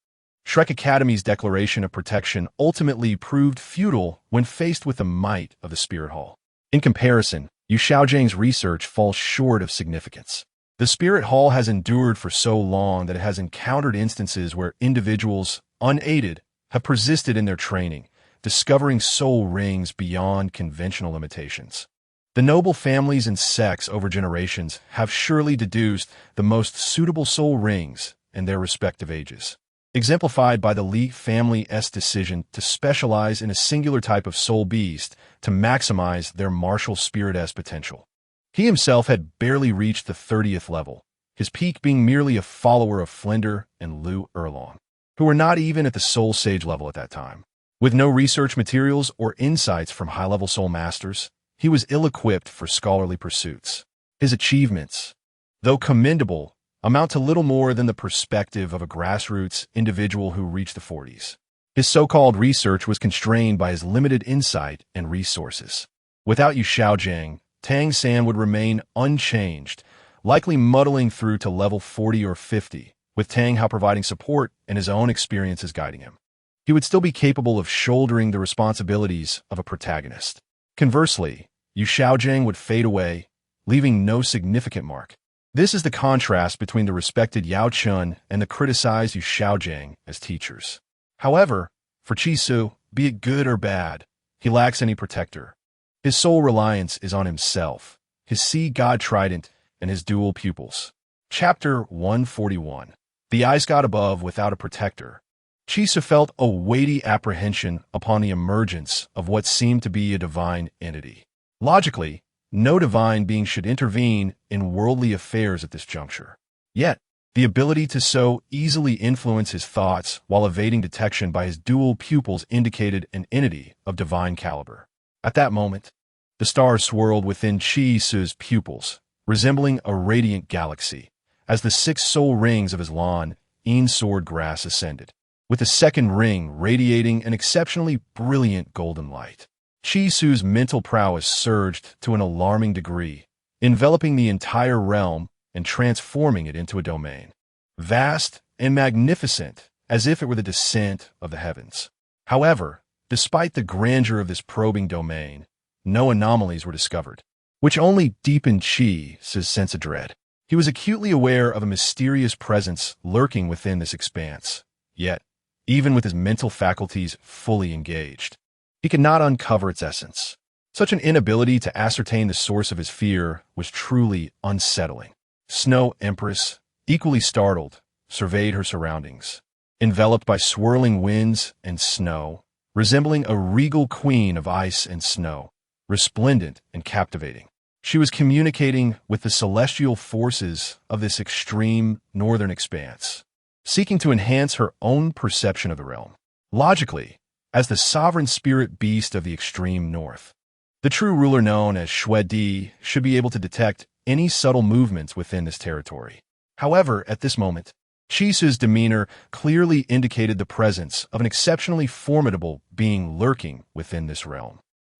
Shrek Academy's declaration of protection ultimately proved futile when faced with the might of the Spirit Hall. In comparison, Yu Xiaojiang's research falls short of significance. The Spirit Hall has endured for so long that it has encountered instances where individuals, unaided, have persisted in their training, discovering soul rings beyond conventional limitations. The noble families and sects over generations have surely deduced the most suitable soul rings in their respective ages, exemplified by the Li family's decision to specialize in a singular type of soul beast to maximize their martial spirit's potential. He himself had barely reached the 30th level, his peak being merely a follower of Flinder and Lu Erlong, who were not even at the soul sage level at that time. With no research materials or insights from high-level soul masters, he was ill-equipped for scholarly pursuits. His achievements, though commendable, amount to little more than the perspective of a grassroots individual who reached the 40s. His so-called research was constrained by his limited insight and resources. Without Yu Xiaojiang, Tang San would remain unchanged, likely muddling through to level 40 or 50, with Tang Hao providing support and his own experiences guiding him. He would still be capable of shouldering the responsibilities of a protagonist. Conversely, Yu Xiaojiang would fade away, leaving no significant mark. This is the contrast between the respected Yao Chun and the criticized Yu Xiaojiang as teachers. However, for Qi Su, be it good or bad, he lacks any protector. His sole reliance is on himself, his sea god trident, and his dual pupils. Chapter 141. The Ice God Above Without a Protector. Qi Su felt a weighty apprehension upon the emergence of what seemed to be a divine entity. Logically, no divine being should intervene in worldly affairs at this juncture. Yet, the ability to so easily influence his thoughts while evading detection by his dual pupils indicated an entity of divine caliber. At that moment, the stars swirled within Qi Su's pupils, resembling a radiant galaxy, as the 6 soul rings of his lawn, Yin Sword Grass, ascended, with the second ring radiating an exceptionally brilliant golden light. Qi Su's mental prowess surged to an alarming degree, enveloping the entire realm and transforming it into a domain, vast and magnificent, as if it were the descent of the heavens. However, despite the grandeur of this probing domain, no anomalies were discovered, which only deepened Qi Su's sense of dread. He was acutely aware of a mysterious presence lurking within this expanse, yet, even with his mental faculties fully engaged, he could not uncover its essence. Such an inability to ascertain the source of his fear was truly unsettling. Snow Empress, equally startled, surveyed her surroundings. Enveloped by swirling winds and snow, resembling a regal queen of ice and snow, resplendent and captivating, she was communicating with the celestial forces of this extreme northern expanse, seeking to enhance her own perception of the realm. Logically, as the sovereign spirit beast of the extreme north, the true ruler known as Shui Di should be able to detect any subtle movements within this territory. However, at this moment, Chisu's demeanor clearly indicated the presence of an exceptionally formidable being lurking within this realm.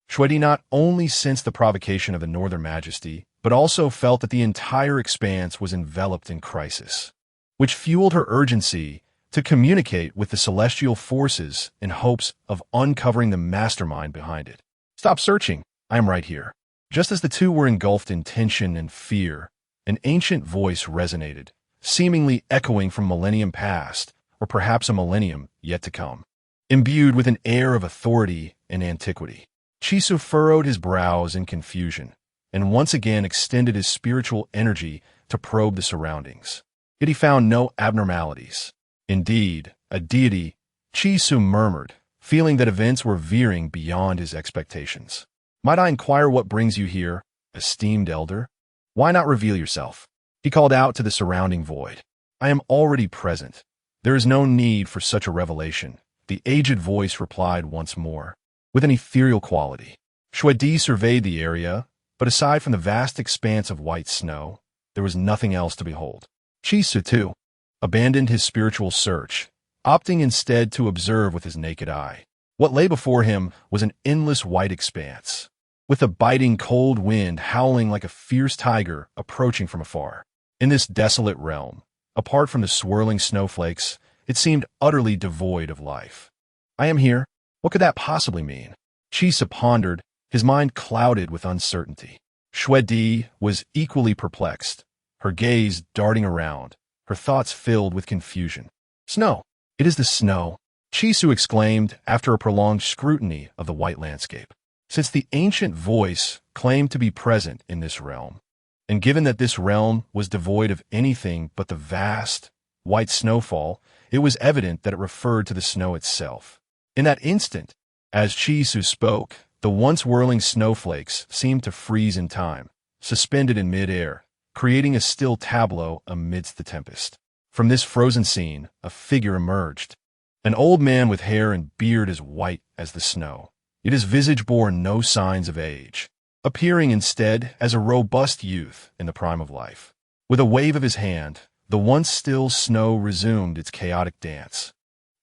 Shuedi not only sensed the provocation of the Northern Majesty, but also felt that the entire expanse was enveloped in crisis, which fueled her urgency to communicate with the celestial forces in hopes of uncovering the mastermind behind it. "Stop searching. I am right here." Just as the two were engulfed in tension and fear, an ancient voice resonated, seemingly echoing from millennium past, or perhaps a millennium yet to come. Imbued with an air of authority and antiquity, Chisu furrowed his brows in confusion, and once again extended his spiritual energy to probe the surroundings. Yet he found no abnormalities. "Indeed, a deity," Chisu murmured, feeling that events were veering beyond his expectations. "Might I inquire what brings you here, esteemed elder? Why not reveal yourself?" He called out to the surrounding void. "I am already present. There is no need for such a revelation," the aged voice replied once more, with an ethereal quality. Shuedi surveyed the area, but aside from the vast expanse of white snow, there was nothing else to behold. Chisu, too, abandoned his spiritual search, opting instead to observe with his naked eye. What lay before him was an endless white expanse, with a biting cold wind howling like a fierce tiger approaching from afar. In this desolate realm, apart from the swirling snowflakes, it seemed utterly devoid of life. "I am here. What could that possibly mean?" Chisu pondered, his mind clouded with uncertainty. Shuedi was equally perplexed, her gaze darting around, her thoughts filled with confusion. "Snow! It is the snow!" Chisu exclaimed after a prolonged scrutiny of the white landscape. Since the ancient voice claimed to be present in this realm, and given that this realm was devoid of anything but the vast, white snowfall, it was evident that it referred to the snow itself. In that instant, as Chisu spoke, the once whirling snowflakes seemed to freeze in time, suspended in mid-air, creating a still tableau amidst the tempest. From this frozen scene, a figure emerged. An old man with hair and beard as white as the snow, yet his visage bore no signs of age, appearing instead as a robust youth in the prime of life. With a wave of his hand, the once still snow resumed its chaotic dance,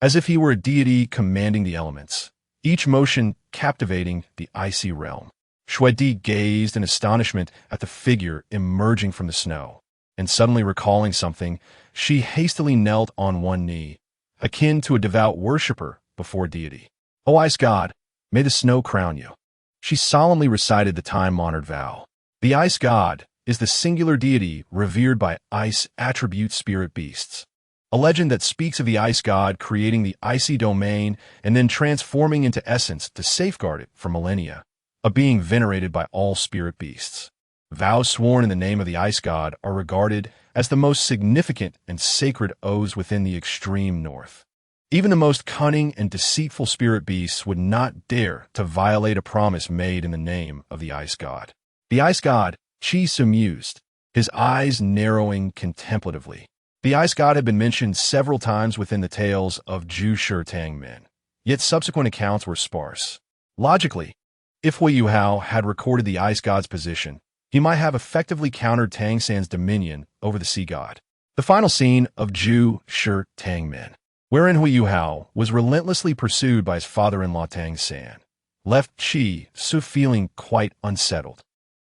as if he were a deity commanding the elements, each motion captivating the icy realm. Shuedi gazed in astonishment at the figure emerging from the snow, and suddenly recalling something, she hastily knelt on one knee, akin to a devout worshipper before deity. "O ice god, may the snow crown you." She solemnly recited the time-honored vow. The ice god is the singular deity revered by ice attribute spirit beasts, a legend that speaks of the ice god creating the icy domain and then transforming into essence to safeguard it for millennia, a being venerated by all spirit beasts. Vows sworn in the name of the ice god are regarded as the most significant and sacred oaths within the extreme north. Even the most cunning and deceitful spirit beasts would not dare to violate a promise made in the name of the ice god. The ice god, Chisu mused, his eyes narrowing contemplatively. The ice god had been mentioned several times within the tales of Tangmen, yet subsequent accounts were sparse. Logically, if Hui Hao had recorded the ice god's position, he might have effectively countered Tang San's dominion over the sea god. The final scene of Tangmen, wherein Hui Hao was relentlessly pursued by his father-in-law Tang San, left Chisu feeling quite unsettled.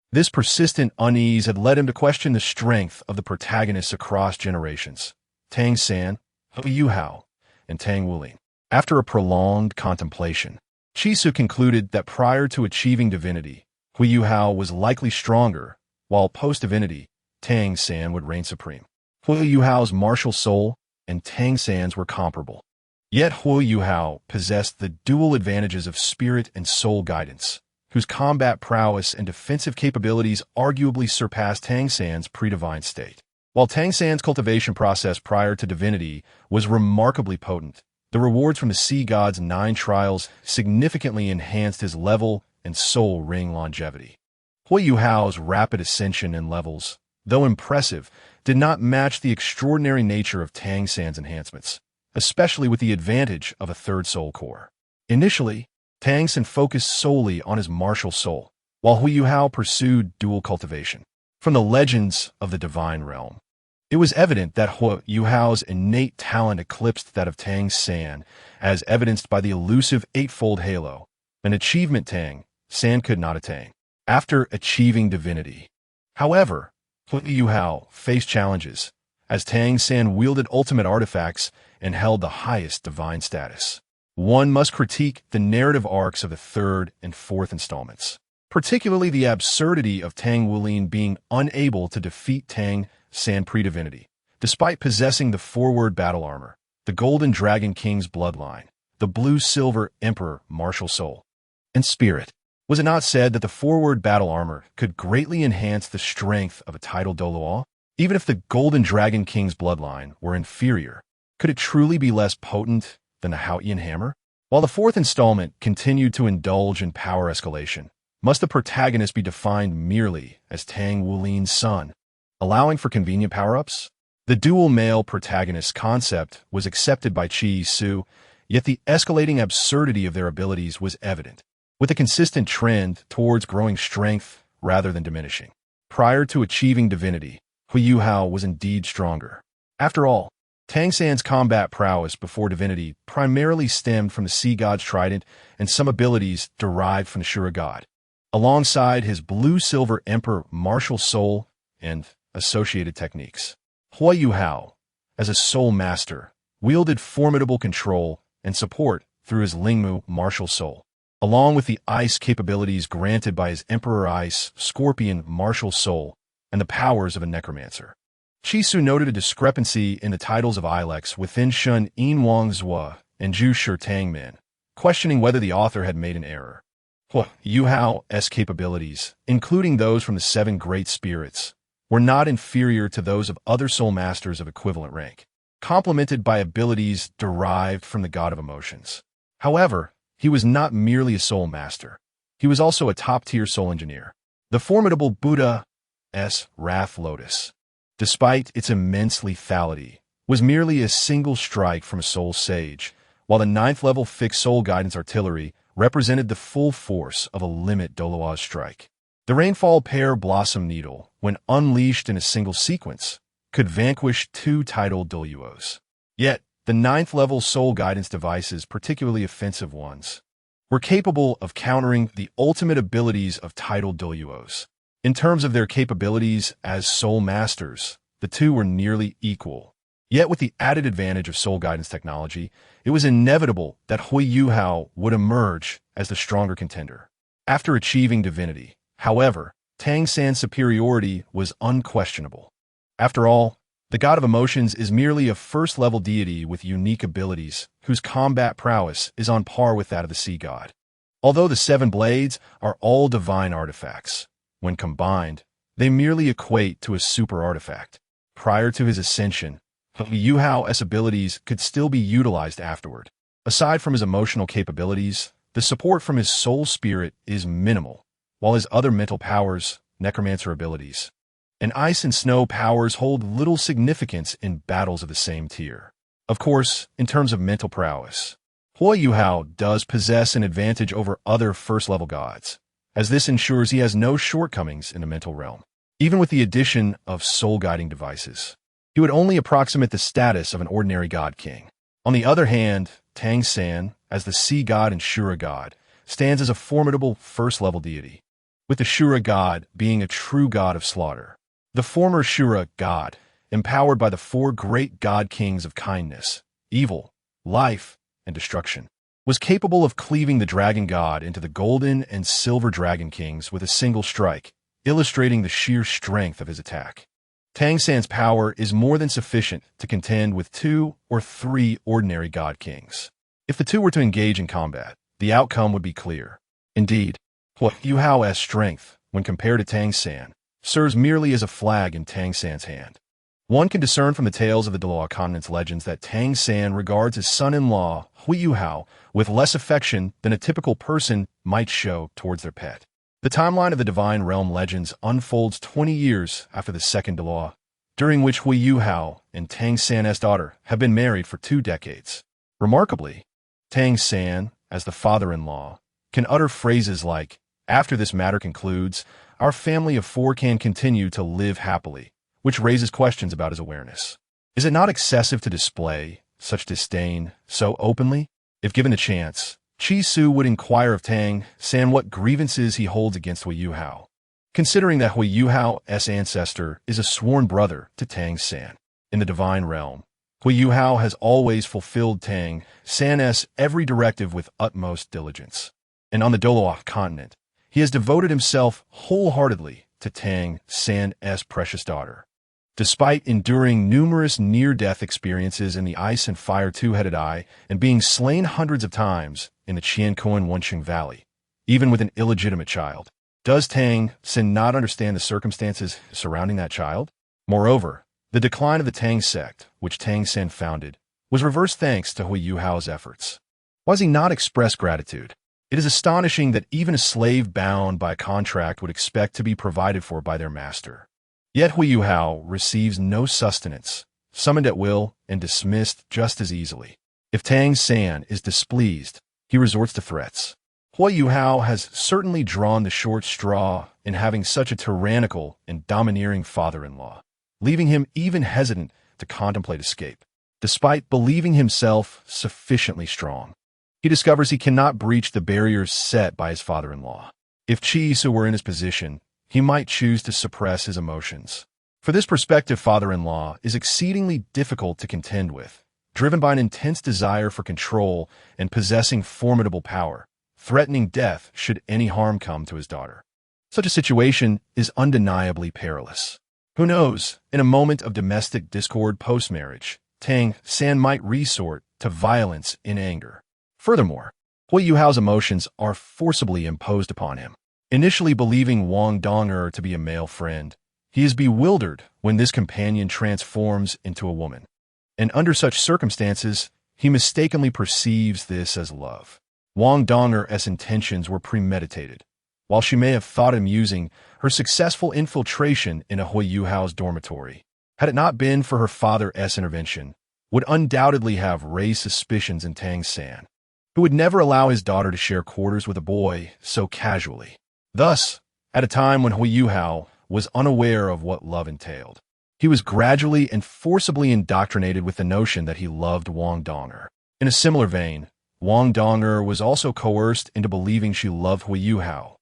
This persistent unease had led him to question the strength of the protagonists across generations, Tang San, Hui Hao, and Tang Wulin. After a prolonged contemplation, Chisu concluded that prior to achieving divinity, Hui Hao was likely stronger, while post-divinity, Tang San would reign supreme. Hui Hao's martial soul and Tang San's were comparable. Yet Hui Hao possessed the dual advantages of spirit and soul guidance, whose combat prowess and defensive capabilities arguably surpassed Tang San's pre-divine state. While Tang San's cultivation process prior to divinity was remarkably potent, the rewards from the sea god's 9 trials significantly enhanced his level and soul ring longevity. Hui Hao's rapid ascension in levels, though impressive, did not match the extraordinary nature of Tang San's enhancements, especially with the advantage of a 3rd soul core. Initially, Tang San focused solely on his martial soul, while Hui Hao pursued dual cultivation. From the legends of the divine realm, it was evident that Hu Yuhao's innate talent eclipsed that of Tang San, as evidenced by the elusive eightfold halo, an achievement Tang San could not attain. After achieving divinity, however, Hu Yuhao faced challenges, as Tang San wielded ultimate artifacts and held the highest divine status. One must critique the narrative arcs of the third and fourth installments, particularly the absurdity of Tang Wulin being unable to defeat Tang San pre-divinity, despite possessing the forward battle armor, the Golden Dragon King's bloodline, the Blue-Silver Emperor martial soul, and spirit. Was it not said that the forward battle armor could greatly enhance the strength of a titled Douluo? Even if the Golden Dragon King's bloodline were inferior, could it truly be less potent than the Haotian hammer? While the fourth installment continued to indulge in power escalation, must the protagonist be defined merely as Tang Wulin's son, allowing for convenient power-ups? The dual male protagonist concept was accepted by Chi Su, yet the escalating absurdity of their abilities was evident, with a consistent trend towards growing strength rather than diminishing. Prior to achieving divinity, Hu Yuhao was indeed stronger. After all, Tang San's combat prowess before divinity primarily stemmed from the Sea God's trident and some abilities derived from the Shura God, alongside his Blue-Silver Emperor martial soul and associated techniques. Hu Yuhao, as a soul master, wielded formidable control and support through his Lingmu martial soul, along with the ice capabilities granted by his Emperor Ice Scorpion martial soul and the powers of a necromancer. Chi Su noted a discrepancy in the titles of Ilex within Shun Yin Wang Zhua and Zhu Shi Tangmen, questioning whether the author had made an error. Hu Yuhao's capabilities, including those from the seven great spirits, were not inferior to those of other soul masters of equivalent rank, complemented by abilities derived from the god of emotions. However, he was not merely a soul master. He was also a top-tier soul engineer. The formidable Buddha's Wrath Lotus, despite its immense lethality, was merely a single strike from a soul sage, while the 9th-level fixed soul guidance artillery represented the full force of a limit Douluo's strike. The Rainfall Pear Blossom Needle, when unleashed in a single sequence, could vanquish 2 titled Douluos. Yet, the 9th-level soul guidance devices, particularly offensive ones, were capable of countering the ultimate abilities of titled Douluos. In terms of their capabilities as soul masters, the two were nearly equal. Yet with the added advantage of soul guidance technology, it was inevitable that Hu Yuhao would emerge as the stronger contender. After achieving divinity, however, Tang San's superiority was unquestionable. After all, the god of emotions is merely a first-level deity with unique abilities whose combat prowess is on par with that of the sea god. Although the 7 blades are all divine artifacts, when combined, they merely equate to a super artifact. Prior to his ascension, Yuhao's abilities could still be utilized afterward. Aside from his emotional capabilities, the support from his soul spirit is minimal, while his other mental powers, necromancer abilities, and ice and snow powers hold little significance in battles of the same tier. Of course, in terms of mental prowess, Hu Yuhao does possess an advantage over other first-level gods, as this ensures he has no shortcomings in the mental realm. Even with the addition of soul-guiding devices, he would only approximate the status of an ordinary god king. On the other hand, Tang San, as the sea god and Shura god, stands as a formidable first-level deity, with the Shura god being a true god of slaughter. The former Shura god, empowered by the 4 great god kings of kindness, evil, life, and destruction, was capable of cleaving the dragon god into the golden and silver dragon kings with a single strike, illustrating the sheer strength of his attack. Tang San's power is more than sufficient to contend with 2 or 3 ordinary god kings. If the 2 were to engage in combat, the outcome would be clear. Indeed, Hu Yuhao's strength, when compared to Tang San, serves merely as a flag in Tang San's hand. One can discern from the tales of the Douluo Continent's legends that Tang San regards his son-in-law, Hu Yuhao, with less affection than a typical person might show towards their pet. The timeline of the Divine Realm legends unfolds 20 years after the Second Douluo, during which Hu Yuhao and Tang San's daughter have been married for 2 decades. Remarkably, Tang San, as the father-in-law, can utter phrases like, After this matter concludes, our family of four can continue to live happily, which raises questions about his awareness. Is it not excessive to display such disdain so openly? If given a chance, Chi Su would inquire of Tang San what grievances he holds against Hui Yuhao, considering that Hui Yuhao's ancestor is a sworn brother to Tang San. In the divine realm, Hui Yuhao has always fulfilled Tang San's every directive with utmost diligence. And on the Douluo Continent, he has devoted himself wholeheartedly to Tang San's precious daughter. Despite enduring numerous near-death experiences in the ice and fire two-headed eye and being slain hundreds of times in the Qiankuan Wenqing Valley, even with an illegitimate child, does Tang San not understand the circumstances surrounding that child? Moreover, the decline of the Tang sect, which Tang San founded, was reversed thanks to Hui Yuhao's efforts. Why does he not express gratitude? It is astonishing that even a slave bound by a contract would expect to be provided for by their master. Yet Hui Yuhao receives no sustenance, summoned at will and dismissed just as easily. If Tang San is displeased, he resorts to threats. Hui Yuhao has certainly drawn the short straw in having such a tyrannical and domineering father-in-law, leaving him even hesitant to contemplate escape. Despite believing himself sufficiently strong, he discovers he cannot breach the barriers set by his father-in-law. If Chi Su were in his position, he might choose to suppress his emotions. For this prospective father-in-law is exceedingly difficult to contend with, driven by an intense desire for control and possessing formidable power, threatening death should any harm come to his daughter. Such a situation is undeniably perilous. Who knows, in a moment of domestic discord post-marriage, Tang San might resort to violence in anger. Furthermore, Hui Yuhao's emotions are forcibly imposed upon him. Initially believing Wang Dong'er to be a male friend, he is bewildered when this companion transforms into a woman. And under such circumstances, he mistakenly perceives this as love. Wang Dong'er's intentions were premeditated. While she may have thought him using her successful infiltration into Hui Yuhao's dormitory, had it not been for her father's intervention, would undoubtedly have raised suspicions in Tang San, who would never allow his daughter to share quarters with a boy so casually. Thus, at a time when Hui Yuhao was unaware of what love entailed, he was gradually and forcibly indoctrinated with the notion that he loved Wang Dong'er. In a similar vein, Wang Dong'er was also coerced into believing she loved Hui Yuhao,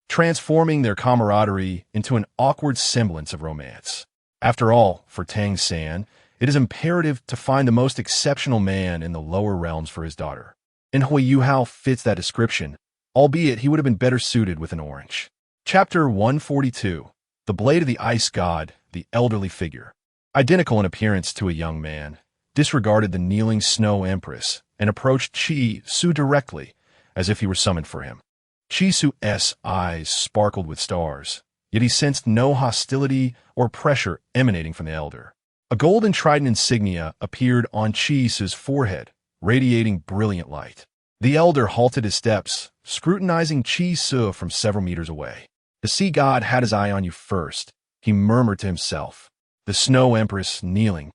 transforming their camaraderie into an awkward semblance of romance. After all, for Tang San, it is imperative to find the most exceptional man in the lower realms for his daughter. And Hui Yuhao fits that description, albeit he would have been better suited with an orange. Chapter 142. The Blade of the Ice God, the elderly figure, identical in appearance to a young man, disregarded the kneeling snow empress and approached Chi Su directly, as if he were summoned for him. Chi Su's eyes sparkled with stars, yet he sensed no hostility or pressure emanating from the elder. A golden trident insignia appeared on Chi Su's forehead, radiating brilliant light. The elder halted his steps, scrutinizing Chi Su from several meters away. The sea god had his eye on you first, he murmured to himself. The snow empress, kneeling,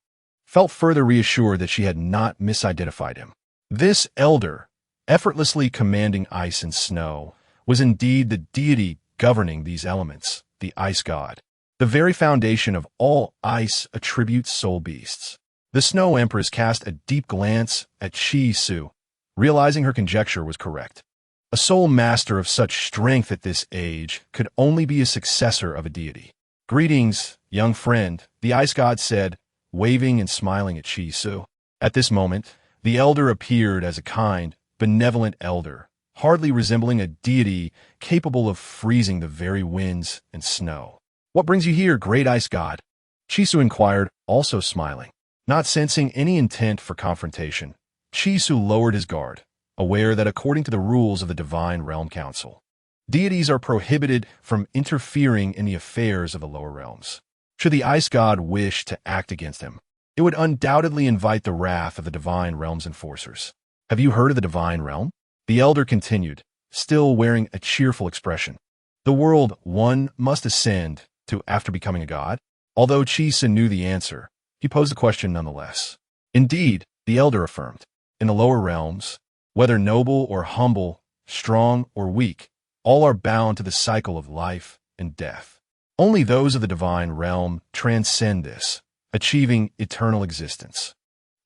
felt further reassured that she had not misidentified him. This elder, effortlessly commanding ice and snow, was indeed the deity governing these elements, the ice god, the very foundation of all ice attributes soul beasts. The snow empress cast a deep glance at Chi Su, realizing her conjecture was correct. A soul master of such strength at this age could only be a successor of a deity. "Greetings, young friend," the ice god said, waving and smiling at Chi Su. At this moment, the elder appeared as a kind, benevolent elder, hardly resembling a deity capable of freezing the very winds and snow. "What brings you here, great ice god?" Chi Su inquired, also smiling. Not sensing any intent for confrontation, Chi Su lowered his guard, aware that according to the rules of the Divine Realm Council, deities are prohibited from interfering in the affairs of the lower realms. Should the ice god wish to act against him, it would undoubtedly invite the wrath of the Divine Realm's enforcers. "Have you heard of the Divine Realm?" The elder continued, still wearing a cheerful expression. "The world one must ascend to after becoming a god?" Although Chi Su knew the answer, he posed the question nonetheless. "Indeed," the elder affirmed, "in the lower realms, whether noble or humble, strong or weak, All are bound to the cycle of life and death. Only those of the divine realm transcend this, achieving eternal existence.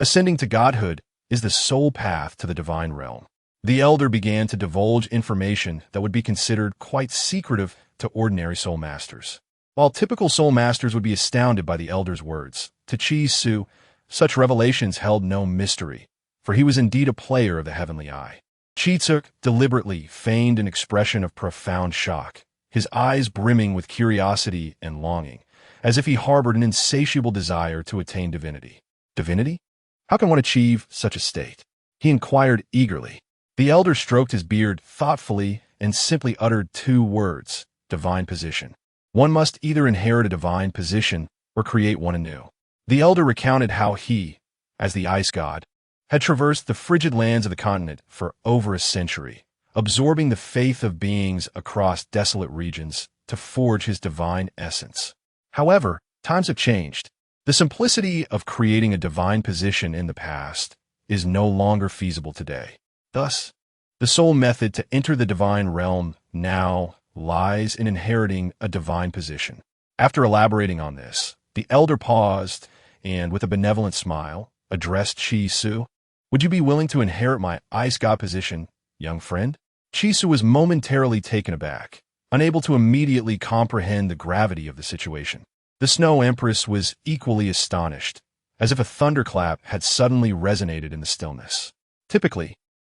Ascending to godhood is the sole path to the divine realm. The elder began to divulge information that would be considered quite secretive to ordinary soul masters. While typical soul masters would be astounded by the elder's words, to Chi Su, such revelations held no mystery, for he was indeed a player of the heavenly eye. Chi Tzu deliberately feigned an expression of profound shock, his eyes brimming with curiosity and longing, as if he harbored an insatiable desire to attain divinity. Divinity? How can one achieve such a state? He inquired eagerly. The elder stroked his beard thoughtfully and simply uttered two words: divine position. One must either inherit a divine position or create one anew. The elder recounted how he, as the ice god, had traversed the frigid lands of the continent for over a century, absorbing the faith of beings across desolate regions to forge his divine essence. However, times have changed. The simplicity of creating a divine position in the past is no longer feasible today. Thus, the sole method to enter the divine realm now lies in inheriting a divine position. After elaborating on this, the elder paused and, with a benevolent smile, addressed Chi Su. "Would you be willing to inherit my ice god position, young friend?" Chi Su was momentarily taken aback, unable to immediately comprehend the gravity of the situation. The Snow Empress was equally astonished, as if a thunderclap had suddenly resonated in the stillness. Typically,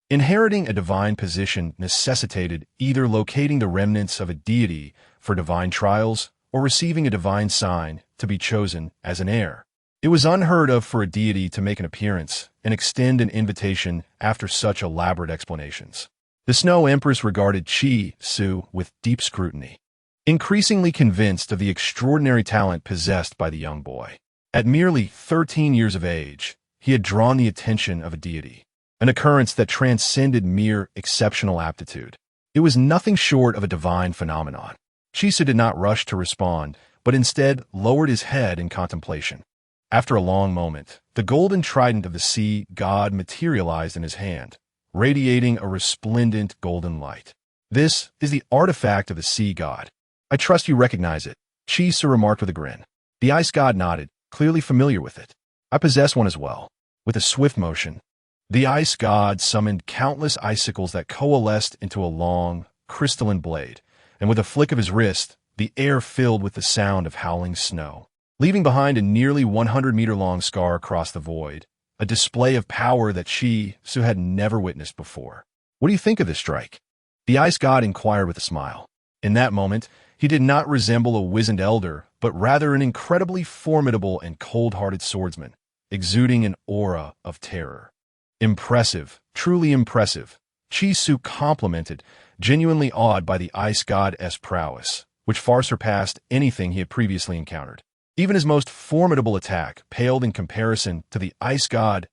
inheriting a divine position necessitated either locating the remnants of a deity for divine trials or receiving a divine sign to be chosen as an heir. It was unheard of for a deity to make an appearance and extend an invitation after such elaborate explanations. The Snow Empress regarded Chi Su with deep scrutiny, increasingly convinced of the extraordinary talent possessed by the young boy. At merely 13 years of age, he had drawn the attention of a deity, an occurrence that transcended mere exceptional aptitude. It was nothing short of a divine phenomenon. Chi Su did not rush to respond, but instead lowered his head in contemplation. After a long moment, the golden trident of the sea god materialized in his hand, radiating a resplendent golden light. "This is the artifact of the sea god. I trust you recognize it," Chi Su remarked with a grin. The ice god nodded, clearly familiar with it. "I possess one as well." With a swift motion, the ice god summoned countless icicles that coalesced into a long, crystalline blade, and with a flick of his wrist, the air filled with the sound of howling snow, leaving behind a nearly 100-meter-long scar across the void, a display of power that Chi Su had never witnessed before. "What do you think of this strike?" the ice god inquired with a smile. In that moment, he did not resemble a wizened elder, but rather an incredibly formidable and cold-hearted swordsman, exuding an aura of terror. "Impressive, truly impressive," Chi Su complimented, genuinely awed by the ice god's prowess, which far surpassed anything he had previously encountered. Even his most formidable attack paled in comparison to the ice god's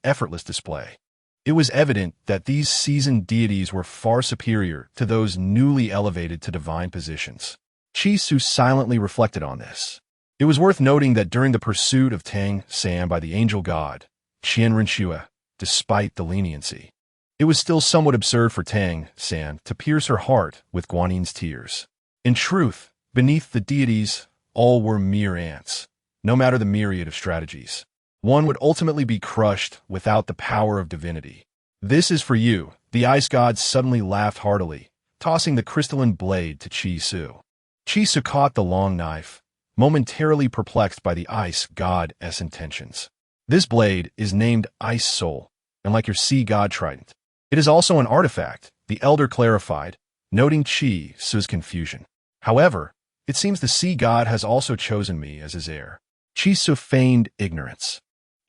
effortless display. It was evident that these seasoned deities were far superior to those newly elevated to divine positions. Chi Su silently reflected on this. It was worth noting that during the pursuit of Tang San by the angel god, Qianren Xue, despite the leniency, it was still somewhat absurd for Tang San to pierce her heart with Guanin's tears. In truth, beneath the deities, all were mere ants, no matter the myriad of strategies. One would ultimately be crushed without the power of divinity. "This is for you," the ice god suddenly laughed heartily, tossing the crystalline blade to Chi Su. Chi Su caught the long knife, momentarily perplexed by the ice god's intentions. "This blade is named Ice Soul, and like your sea god trident, it is also an artifact," the elder clarified, noting Chi Su's confusion. "However, it seems the sea god has also chosen me as his heir." Chi Su feigned ignorance,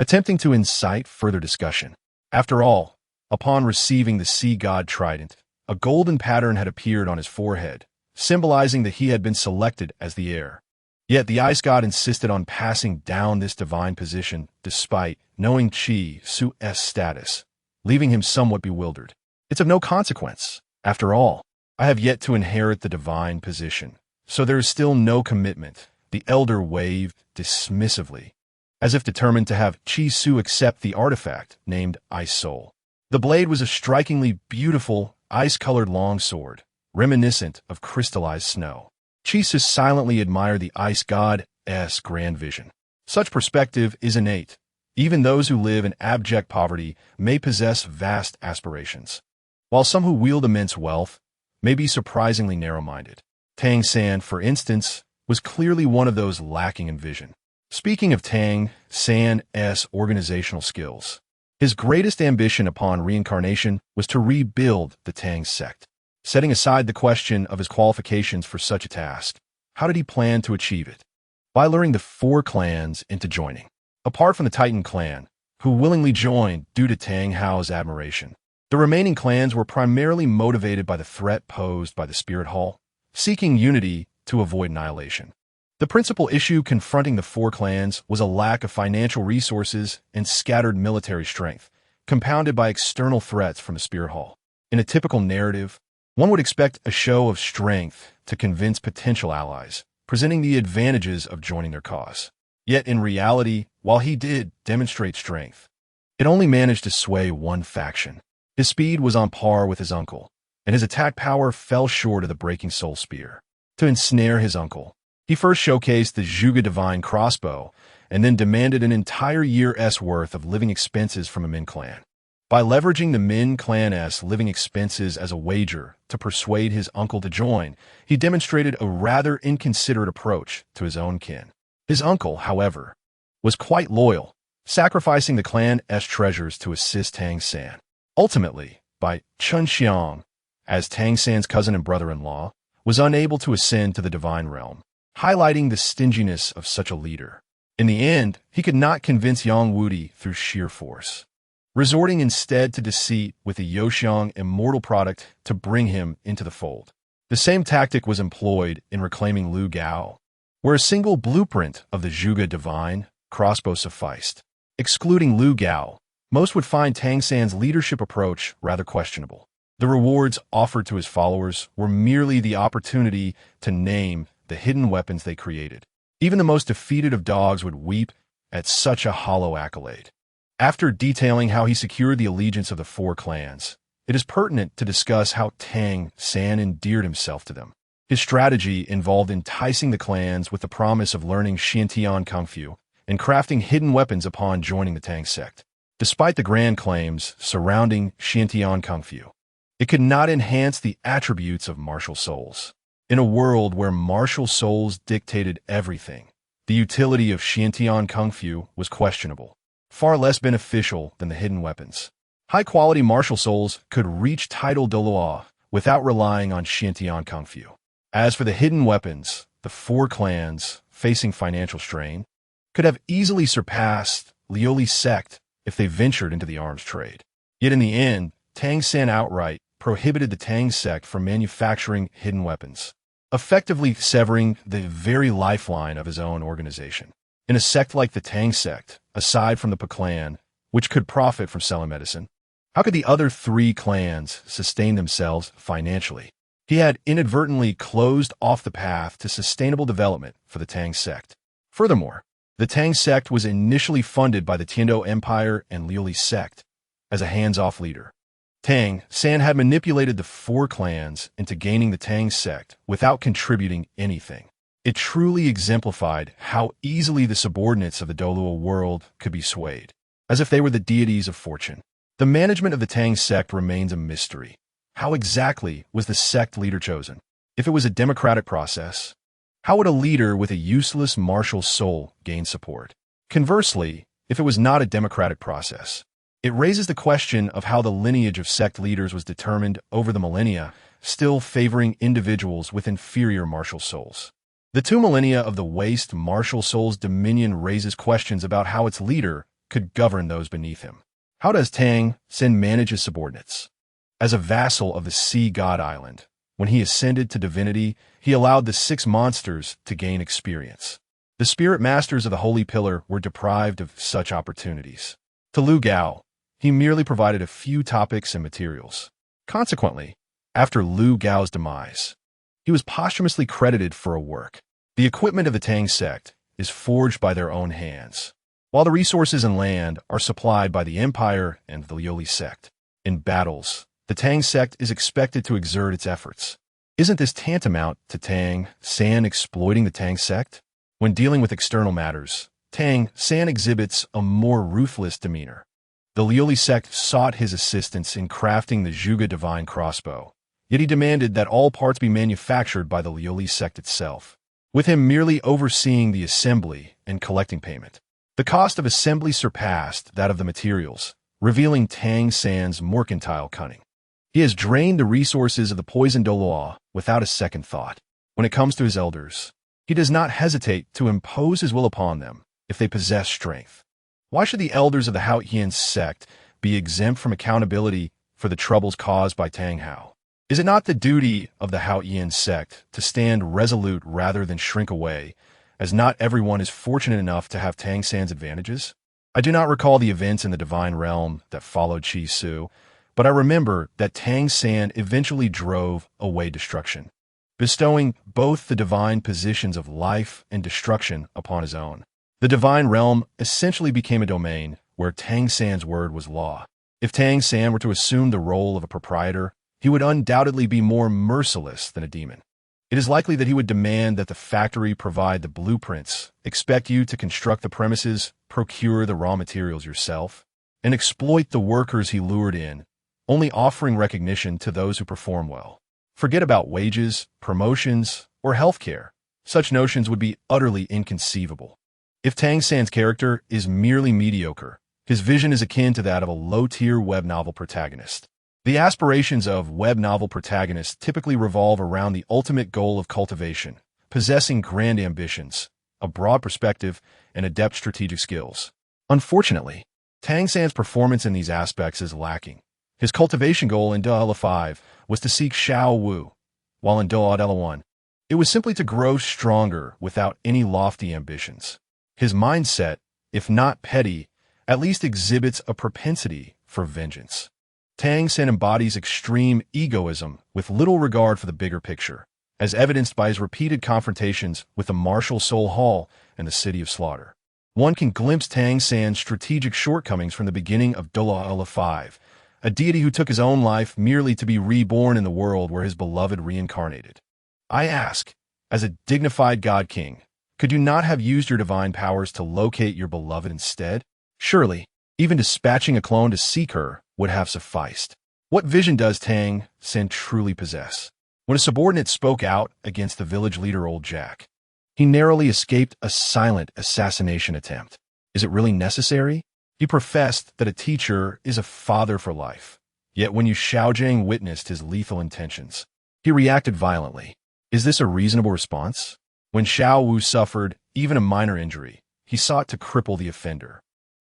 attempting to incite further discussion. After all, upon receiving the sea god trident, a golden pattern had appeared on his forehead, symbolizing that he had been selected as the heir. Yet the ice god insisted on passing down this divine position despite knowing Chi Su's status, leaving him somewhat bewildered. "It's of no consequence. After all, I have yet to inherit the divine position, so there is still no commitment," the elder waved dismissively, as if determined to have Chi Su accept the artifact named Ice Soul. The blade was a strikingly beautiful, ice-colored longsword, reminiscent of crystallized snow. Chiefs silently admire the ice god's grand vision. Such perspective is innate. Even those who live in abject poverty may possess vast aspirations, while some who wield immense wealth may be surprisingly narrow-minded. Tang San, for instance, was clearly one of those lacking in vision. Speaking of Tang San's organizational skills, his greatest ambition upon reincarnation was to rebuild the Tang sect. Setting aside the question of his qualifications for such a task, how did he plan to achieve it? By luring the 4 clans into joining. Apart from the Titan clan, who willingly joined due to Tang Hao's admiration, the remaining clans were primarily motivated by the threat posed by the Spirit Hall, seeking unity to avoid annihilation. The principal issue confronting the 4 clans was a lack of financial resources and scattered military strength, compounded by external threats from the Spirit Hall. In a typical narrative, one would expect a show of strength to convince potential allies, presenting the advantages of joining their cause. Yet in reality, while he did demonstrate strength, it only managed to sway one faction. His speed was on par with his uncle, and his attack power fell short of the breaking soul spear. To ensnare his uncle, he first showcased the Zhuge Divine crossbow, and then demanded an entire year's worth of living expenses from a Min clan. By leveraging the Min clan's living expenses as a wager to persuade his uncle to join, he demonstrated a rather inconsiderate approach to his own kin. His uncle, however, was quite loyal, sacrificing the clan's treasures to assist Tang San. Ultimately, by Chun Xiang, as Tang San's cousin and brother-in-law, was unable to ascend to the divine realm, highlighting the stinginess of such a leader. In the end, he could not convince Yang Wudi through sheer force, resorting instead to deceit with the Yoxiang immortal product to bring him into the fold. The same tactic was employed in reclaiming Lu Gao, where a single blueprint of the Zhuge Divine crossbow sufficed. Excluding Lu Gao, most would find Tang San's leadership approach rather questionable. The rewards offered to his followers were merely the opportunity to name the hidden weapons they created. Even the most defeated of dogs would weep at such a hollow accolade. After detailing how he secured the allegiance of the 4 clans, it is pertinent to discuss how Tang San endeared himself to them. His strategy involved enticing the clans with the promise of learning Xiantian Kung Fu and crafting hidden weapons upon joining the Tang sect. Despite the grand claims surrounding Xiantian Kung Fu, it could not enhance the attributes of martial souls. In a world where martial souls dictated everything, the utility of Xiantian Kung Fu was questionable, far less beneficial than the hidden weapons. High-quality martial souls could reach title Douluo without relying on Xiantian Kung Fu. As for the hidden weapons, the 4 clans, facing financial strain, could have easily surpassed Liuli's sect if they ventured into the arms trade. Yet in the end, Tang San outright prohibited the Tang sect from manufacturing hidden weapons, effectively severing the very lifeline of his own organization. In a sect like the Tang sect, aside from the Pa clan, which could profit from selling medicine, how could the other 3 clans sustain themselves financially? He had inadvertently closed off the path to sustainable development for the Tang sect. Furthermore, the Tang sect was initially funded by the Tiando Empire and Liuli's sect as a hands-off leader. Tang San had manipulated the 4 clans into gaining the Tang sect without contributing anything. It truly exemplified how easily the subordinates of the Douluo world could be swayed, as if they were the deities of fortune. The management of the Tang sect remains a mystery. How exactly was the sect leader chosen? If it was a democratic process, how would a leader with a useless martial soul gain support? Conversely, if it was not a democratic process, it raises the question of how the lineage of sect leaders was determined over the millennia, still favoring individuals with inferior martial souls. The 2 millennia of the waste martial soul's dominion raises questions about how its leader could govern those beneath him. How does Tang San manage his subordinates? As a vassal of the Sea God Island, when he ascended to divinity, he allowed the 6 monsters to gain experience. The spirit masters of the Holy Pillar were deprived of such opportunities. To Lu Gao, he merely provided a few topics and materials. Consequently, after Lu Gao's demise, he was posthumously credited for a work. The equipment of the Tang sect is forged by their own hands, while the resources and land are supplied by the Empire and the Liuli sect. In battles, the Tang sect is expected to exert its efforts, Isn't this tantamount to Tang San exploiting the Tang sect? When dealing with external matters, Tang San exhibits a more ruthless demeanor. The Liuli sect sought his assistance in crafting the Zhuge divine crossbow, yet he demanded that all parts be manufactured by the Liuli sect itself, with him merely overseeing the assembly and collecting payment. The cost of assembly surpassed that of the materials, revealing Tang San's mercantile cunning. He has drained the resources of the poisoned Douluo without a second thought. When it comes to his elders, he does not hesitate to impose his will upon them if they possess strength. Why should the elders of the Haotian sect be exempt from accountability for the troubles caused by Tang Hao? Is it not the duty of the Haotian sect to stand resolute rather than shrink away, as not everyone is fortunate enough to have Tang San's advantages? I do not recall the events in the divine realm that followed Chi Su, but I remember that Tang San eventually drove away destruction, bestowing both the divine positions of life and destruction upon his own. The divine realm essentially became a domain where Tang San's word was law. If Tang San were to assume the role of a proprietor, he would undoubtedly be more merciless than a demon. It is likely that he would demand that the factory provide the blueprints, expect you to construct the premises, procure the raw materials yourself, and exploit the workers he lured in, only offering recognition to those who perform well. Forget about wages, promotions, or healthcare. Such notions would be utterly inconceivable. If Tang San's character is merely mediocre, his vision is akin to that of a low-tier web novel protagonist. The aspirations of web novel protagonists typically revolve around the ultimate goal of cultivation, possessing grand ambitions, a broad perspective, and adept strategic skills. Unfortunately, Tang San's performance in these aspects is lacking. His cultivation goal in Douluo 5 was to seek Xiao Wu, while in Douluo 1, it was simply to grow stronger without any lofty ambitions. His mindset, if not petty, at least exhibits a propensity for vengeance. Tang San embodies extreme egoism with little regard for the bigger picture, as evidenced by his repeated confrontations with the martial Soul Hall and the City of Slaughter. One can glimpse Tang San's strategic shortcomings from the beginning of Douluo 5, a deity who took his own life merely to be reborn in the world where his beloved reincarnated. I ask, as a dignified God King, could you not have used your divine powers to locate your beloved instead? Surely, even dispatching a clone to seek her would have sufficed. What vision does Tang San truly possess? When a subordinate spoke out against the village leader Old Jack, he narrowly escaped a silent assassination attempt. Is it really necessary? He professed that a teacher is a father for life. Yet when Xiaojing witnessed his lethal intentions, he reacted violently. Is this a reasonable response? When Xiao Wu suffered even a minor injury, he sought to cripple the offender,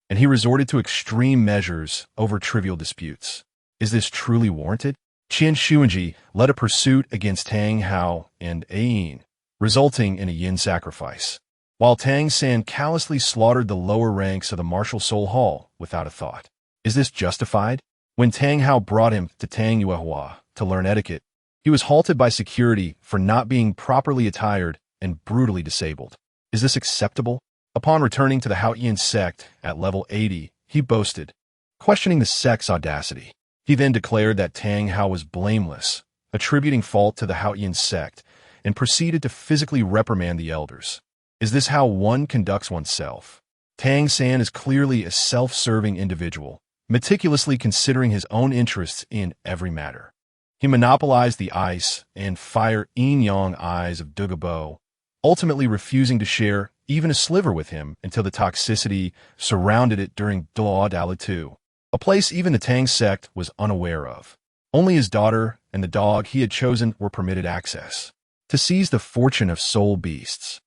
and he resorted to extreme measures over trivial disputes. Is this truly warranted? Qian Xuanji led a pursuit against Tang Hao and Ayin, resulting in a yin sacrifice, while Tang San callously slaughtered the lower ranks of the martial Soul Hall without a thought. Is this justified? When Tang Hao brought him to Tang Yuehua to learn etiquette, he was halted by security for not being properly attired and brutally disabled. Is this acceptable? Upon returning to the Haotian sect at level 80, he boasted, questioning the sect's audacity. He then declared that Tang Hao was blameless, attributing fault to the Haotian sect, and proceeded to physically reprimand the elders. Is this how one conducts oneself? Tang San is clearly a self-serving individual, meticulously considering his own interests in every matter. He monopolized the ice and fire yin-yang eyes of Dugabo, ultimately refusing to share even a sliver with him until the toxicity surrounded it during Douluo 2, a place even the Tang sect was unaware of. Only his daughter and the dog he had chosen were permitted access. To seize the fortune of soul beasts,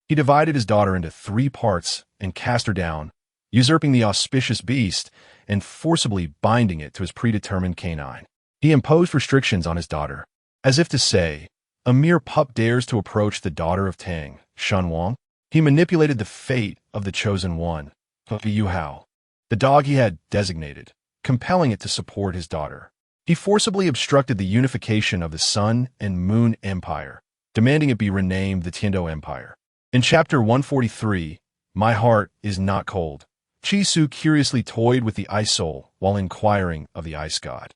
he divided his daughter into 3 parts and cast her down, usurping the auspicious beast and forcibly binding it to his predetermined canine. He imposed restrictions on his daughter, as if to say, a mere pup dares to approach the daughter of Tang, Shunwang. He manipulated the fate of the chosen one, Yu Hao, the dog he had designated, compelling it to support his daughter. He forcibly obstructed the unification of the Sun and Moon Empire, demanding it be renamed the Tiando Empire. In Chapter 143, My Heart is Not Cold, Chi Su curiously toyed with the Ice Soul while inquiring of the Ice God.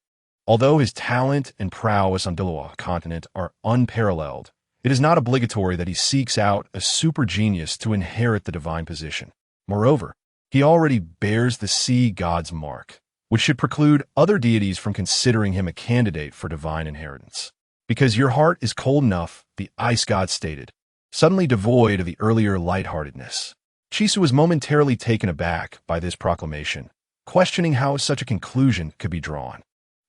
Although his talent and prowess on Douluo Continent are unparalleled, it is not obligatory that he seeks out a super genius to inherit the divine position. Moreover, he already bears the sea god's mark, which should preclude other deities from considering him a candidate for divine inheritance. Because your heart is cold enough, the ice god stated, suddenly devoid of the earlier lightheartedness. Chisu was momentarily taken aback by this proclamation, questioning how such a conclusion could be drawn.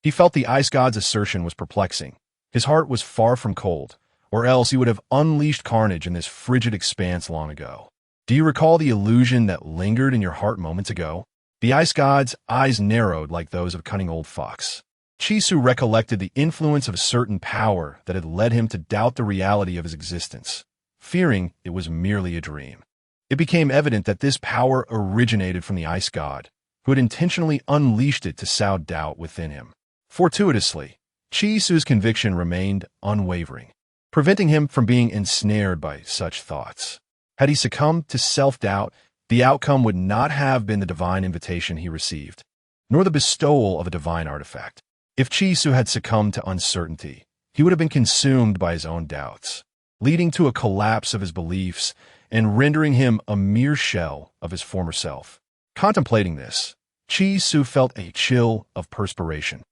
He felt the ice god's assertion was perplexing. His heart was far from cold, or else he would have unleashed carnage in this frigid expanse long ago. Do you recall the illusion that lingered in your heart moments ago? The ice god's eyes narrowed like those of a cunning old fox. Chisu recollected the influence of a certain power that had led him to doubt the reality of his existence, fearing it was merely a dream. It became evident that this power originated from the ice god, who had intentionally unleashed it to sow doubt within him. Fortuitously, Chisu's conviction remained unwavering, preventing him from being ensnared by such thoughts. Had he succumbed to self-doubt, the outcome would not have been the divine invitation he received, nor the bestowal of a divine artifact. If Chisu had succumbed to uncertainty, he would have been consumed by his own doubts, leading to a collapse of his beliefs and rendering him a mere shell of his former self. Contemplating this, Chisu felt a chill of perspiration.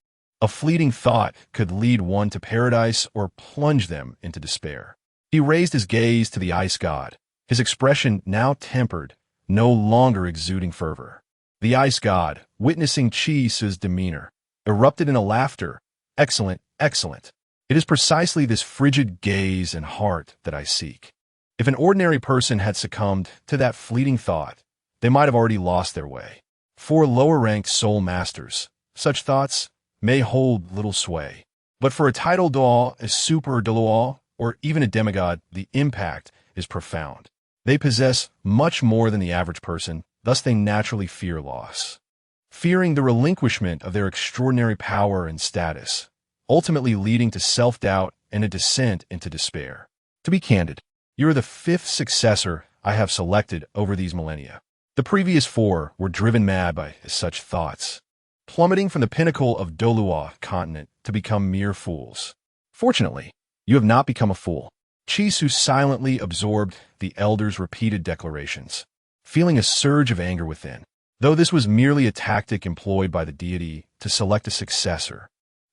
A fleeting thought could lead one to paradise or plunge them into despair. He raised his gaze to the ice god, his expression now tempered, no longer exuding fervor. The ice god, witnessing Chisu's demeanor, erupted in a laughter. Excellent, excellent. It is precisely this frigid gaze and heart that I seek. If an ordinary person had succumbed to that fleeting thought, they might have already lost their way. For lower-ranked soul masters, such thoughts may hold little sway. But for a title Douluo, a super Douluo, or even a demigod, the impact is profound. They possess much more than the average person, thus they naturally fear loss. Fearing the relinquishment of their extraordinary power and status, ultimately leading to self-doubt and a descent into despair. To be candid, you are the fifth successor I have selected over these millennia. The previous four were driven mad by such thoughts, plummeting from the pinnacle of Douluo Continent to become mere fools. Fortunately, you have not become a fool. Chisu silently absorbed the elder's repeated declarations, feeling a surge of anger within. Though this was merely a tactic employed by the deity to select a successor,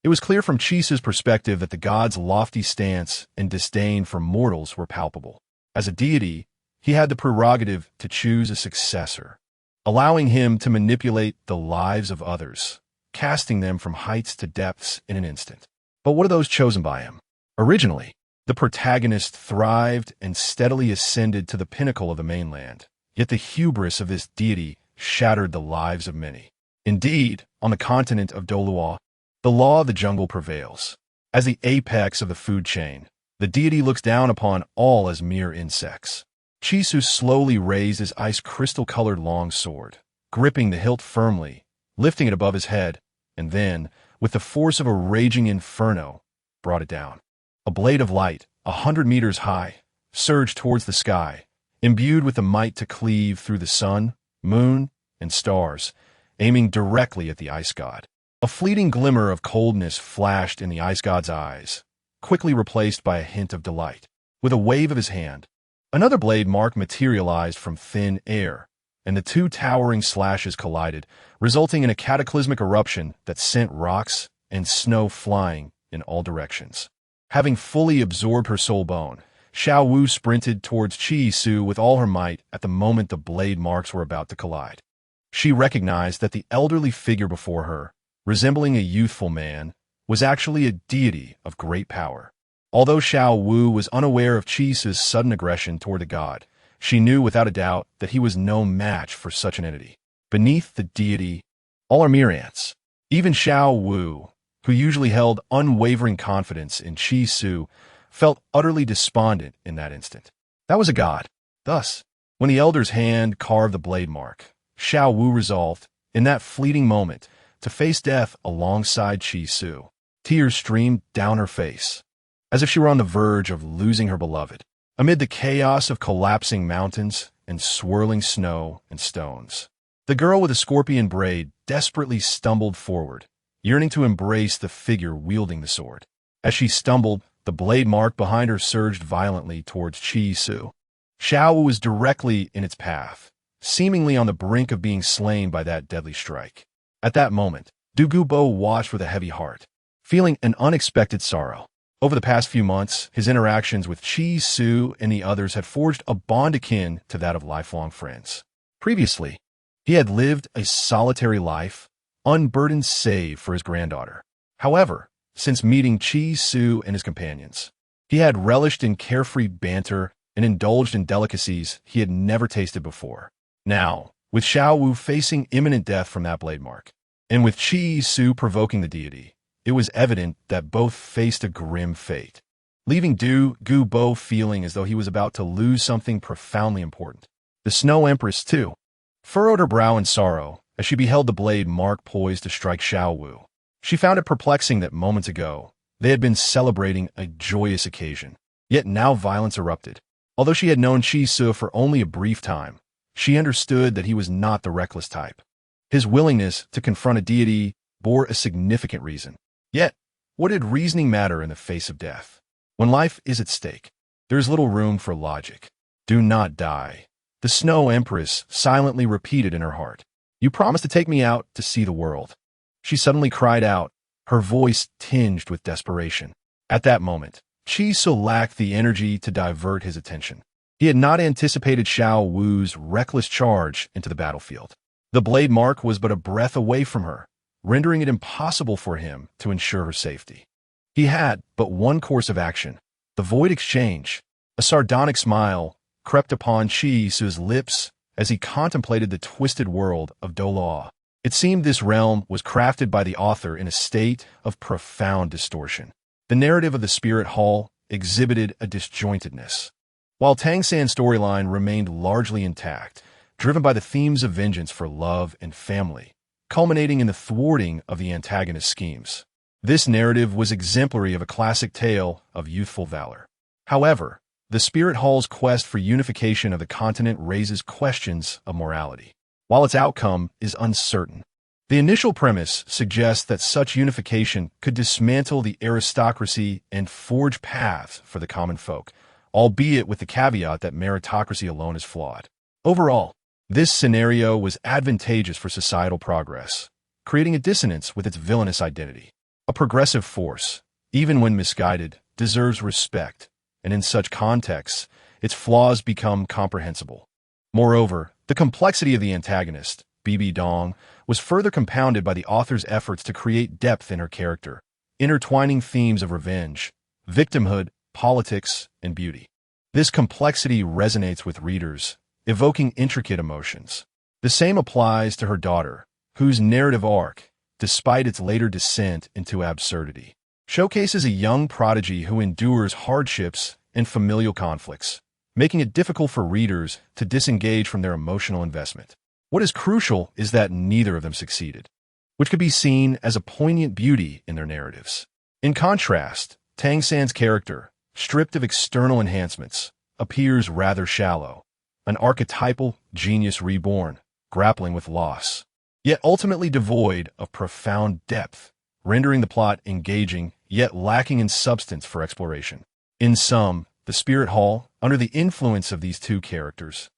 it was clear from Chisu's perspective that the god's lofty stance and disdain for mortals were palpable. As a deity, he had the prerogative to choose a successor, allowing him to manipulate the lives of others, casting them from heights to depths in an instant. But what are those chosen by him? Originally, the protagonist thrived and steadily ascended to the pinnacle of the mainland, yet the hubris of this deity shattered the lives of many. Indeed, on the continent of Douluo, the law of the jungle prevails. As the apex of the food chain, the deity looks down upon all as mere insects. Chisu slowly raised his ice-crystal-colored long sword, gripping the hilt firmly, lifting it above his head, and then, with the force of a raging inferno, brought it down. A blade of light, 100 meters high, surged towards the sky, imbued with the might to cleave through the sun, moon, and stars, aiming directly at the ice god. A fleeting glimmer of coldness flashed in the ice god's eyes, quickly replaced by a hint of delight. With a wave of his hand, another blade mark materialized from thin air, and the two towering slashes collided, resulting in a cataclysmic eruption that sent rocks and snow flying in all directions. Having fully absorbed her soul bone, Xiao Wu sprinted towards Chisu with all her might at the moment the blade marks were about to collide. She recognized that the elderly figure before her, resembling a youthful man, was actually a deity of great power. Although Xiao Wu was unaware of Chisu's sudden aggression toward the god, she knew without a doubt that he was no match for such an entity. Beneath the deity, all are mere ants. Even Xiao Wu, who usually held unwavering confidence in Chisu, felt utterly despondent in that instant. That was a god. Thus, when the elder's hand carved the blade mark, Xiao Wu resolved, in that fleeting moment, to face death alongside Chisu. Tears streamed down her face, as if she were on the verge of losing her beloved, amid the chaos of collapsing mountains and swirling snow and stones. The girl with the scorpion braid desperately stumbled forward, yearning to embrace the figure wielding the sword. As she stumbled, the blade mark behind her surged violently towards Chi Su. Xiao Wu was directly in its path, seemingly on the brink of being slain by that deadly strike. At that moment, Du Gubo watched with a heavy heart, feeling an unexpected sorrow. Over the past few months, his interactions with Chi Su and the others had forged a bond akin to that of lifelong friends. Previously, he had lived a solitary life, unburdened save for his granddaughter. However, since meeting Chi Su and his companions, he had relished in carefree banter and indulged in delicacies he had never tasted before. Now, with Xiao Wu facing imminent death from that blade mark, and with Chi Su provoking the deity, it was evident that both faced a grim fate, leaving Du Gubo feeling as though he was about to lose something profoundly important. The Snow Empress, too, furrowed her brow in sorrow as she beheld the blade mark poised to strike Xiao Wu. She found it perplexing that moments ago they had been celebrating a joyous occasion, yet now violence erupted. Although she had known Chi Su for only a brief time, she understood that he was not the reckless type. His willingness to confront a deity bore a significant reason. Yet, what did reasoning matter in the face of death? When life is at stake, there is little room for logic. Do not die. The Snow Empress silently repeated in her heart. You promised to take me out to see the world. She suddenly cried out, her voice tinged with desperation. At that moment, Chi Su lacked the energy to divert his attention. He had not anticipated Xiao Wu's reckless charge into the battlefield. The blade mark was but a breath away from her, rendering it impossible for him to ensure her safety. He had but one course of action, the void exchange. A sardonic smile crept upon Chi Su's lips as he contemplated the twisted world of Douluo. It seemed this realm was crafted by the author in a state of profound distortion. The narrative of the Spirit Hall exhibited a disjointedness, while Tang San's storyline remained largely intact, driven by the themes of vengeance for love and family, culminating in the thwarting of the antagonist's schemes. This narrative was exemplary of a classic tale of youthful valor. However, the Spirit Hall's quest for unification of the continent raises questions of morality. While its outcome is uncertain, the initial premise suggests that such unification could dismantle the aristocracy and forge paths for the common folk, albeit with the caveat that meritocracy alone is flawed. Overall, this scenario was advantageous for societal progress, creating a dissonance with its villainous identity. A progressive force, even when misguided, deserves respect, and in such contexts, its flaws become comprehensible. Moreover, the complexity of the antagonist, Bibi Dong, was further compounded by the author's efforts to create depth in her character, intertwining themes of revenge, victimhood, politics, and beauty. This complexity resonates with readers, evoking intricate emotions. The same applies to her daughter, whose narrative arc, despite its later descent into absurdity, showcases a young prodigy who endures hardships and familial conflicts, making it difficult for readers to disengage from their emotional investment. What is crucial is that neither of them succeeded, which could be seen as a poignant beauty in their narratives. In contrast, Tang San's character, stripped of external enhancements, appears rather shallow, an archetypal genius reborn, grappling with loss, yet ultimately devoid of profound depth, rendering the plot engaging yet lacking in substance for exploration. In sum, the Spirit Hall, under the influence of these two characters,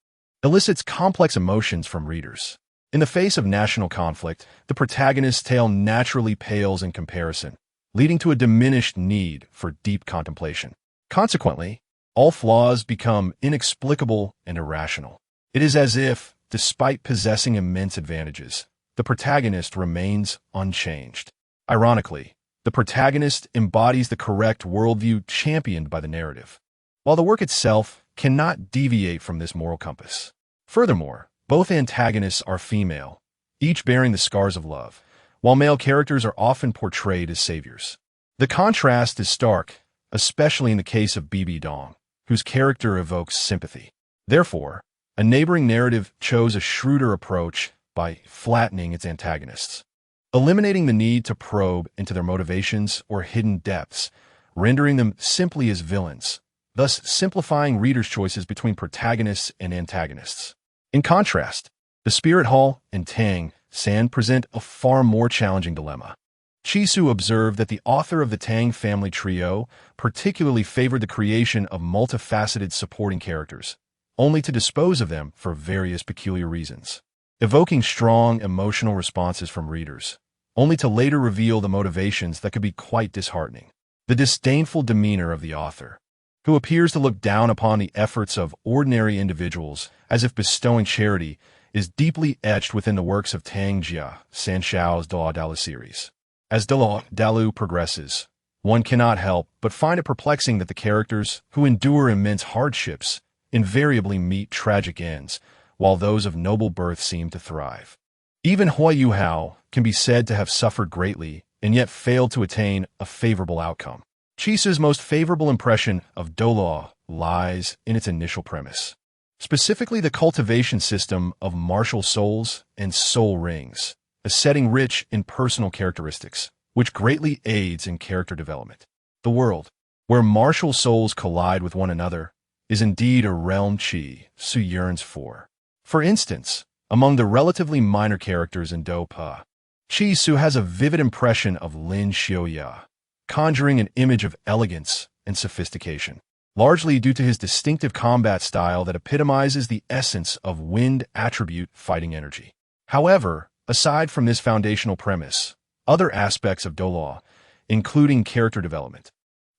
elicits complex emotions from readers. In the face of national conflict, the protagonist's tale naturally pales in comparison, leading to a diminished need for deep contemplation. Consequently, all flaws become inexplicable and irrational. It is as if, despite possessing immense advantages, the protagonist remains unchanged. Ironically, the protagonist embodies the correct worldview championed by the narrative, while the work itself cannot deviate from this moral compass. Furthermore, both antagonists are female, each bearing the scars of love, while male characters are often portrayed as saviors. The contrast is stark, especially in the case of Bibi Dong, whose character evokes sympathy. Therefore, a neighboring narrative chose a shrewder approach by flattening its antagonists, eliminating the need to probe into their motivations or hidden depths, rendering them simply as villains, thus simplifying readers' choices between protagonists and antagonists. In contrast, the Spirit Hall and Tang San present a far more challenging dilemma. Chisu observed that the author of the Tang family trio particularly favored the creation of multifaceted supporting characters, only to dispose of them for various peculiar reasons, evoking strong emotional responses from readers, only to later reveal the motivations that could be quite disheartening. The disdainful demeanor of the author, who appears to look down upon the efforts of ordinary individuals as if bestowing charity, is deeply etched within the works of Tang San Shao's Douluo series. As Douluo progresses, one cannot help but find it perplexing that the characters who endure immense hardships invariably meet tragic ends, while those of noble birth seem to thrive. Even Hui Yuhao can be said to have suffered greatly and yet failed to attain a favorable outcome. Chisu's most favorable impression of Douluo lies in its initial premise, specifically the cultivation system of martial souls and soul rings, a setting rich in personal characteristics, which greatly aids in character development. The world, where martial souls collide with one another, is indeed a realm Chisu yearns for. For instance, among the relatively minor characters in Do Pa, Chisu has a vivid impression of Lin Xiuya, conjuring an image of elegance and sophistication, largely due to his distinctive combat style that epitomizes the essence of wind attribute fighting energy. However, aside from this foundational premise, other aspects of Douluo, including character development,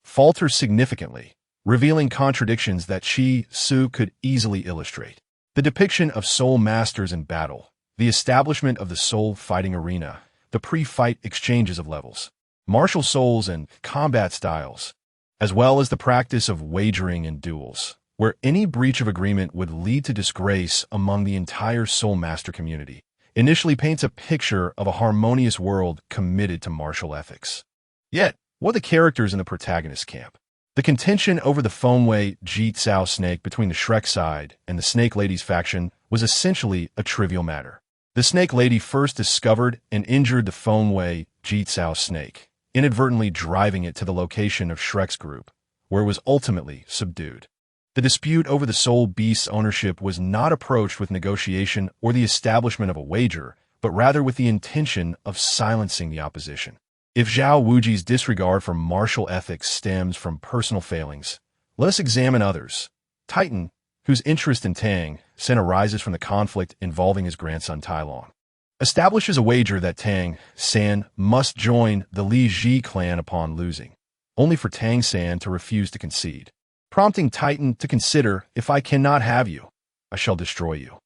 falter significantly, revealing contradictions that Chisu could easily illustrate. The depiction of soul masters in battle, the establishment of the soul fighting arena, the pre-fight exchanges of levels, martial souls and combat styles, as well as the practice of wagering in duels, where any breach of agreement would lead to disgrace among the entire soul master community, initially paints a picture of a harmonious world committed to martial ethics. Yet, what are the characters in the protagonist camp? The contention over the Fengwei Jitsao snake between the Shrek side and the Snake Lady's faction was essentially a trivial matter. The Snake Lady first discovered and injured the Fengwei Jitsao snake, inadvertently driving it to the location of Shrek's group, where it was ultimately subdued. The dispute over the soul beast's ownership was not approached with negotiation or the establishment of a wager, but rather with the intention of silencing the opposition. If Zhao Wuji's disregard for martial ethics stems from personal failings, let us examine others. Titan, whose interest in Tang San arises from the conflict involving his grandson Tailong, establishes a wager that Tang San must join the Li Ji clan upon losing, only for Tang San to refuse to concede, prompting Titan to consider, "If I cannot have you, I shall destroy you."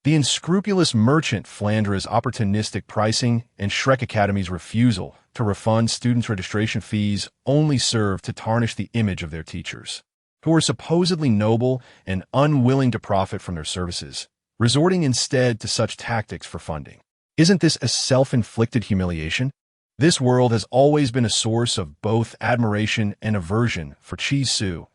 The unscrupulous merchant Flandra's opportunistic pricing and Shrek Academy's refusal to refund students' registration fees only serve to tarnish the image of their teachers, who are supposedly noble and unwilling to profit from their services, resorting instead to such tactics for funding. Isn't this a self-inflicted humiliation? This world has always been a source of both admiration and aversion for Chisu,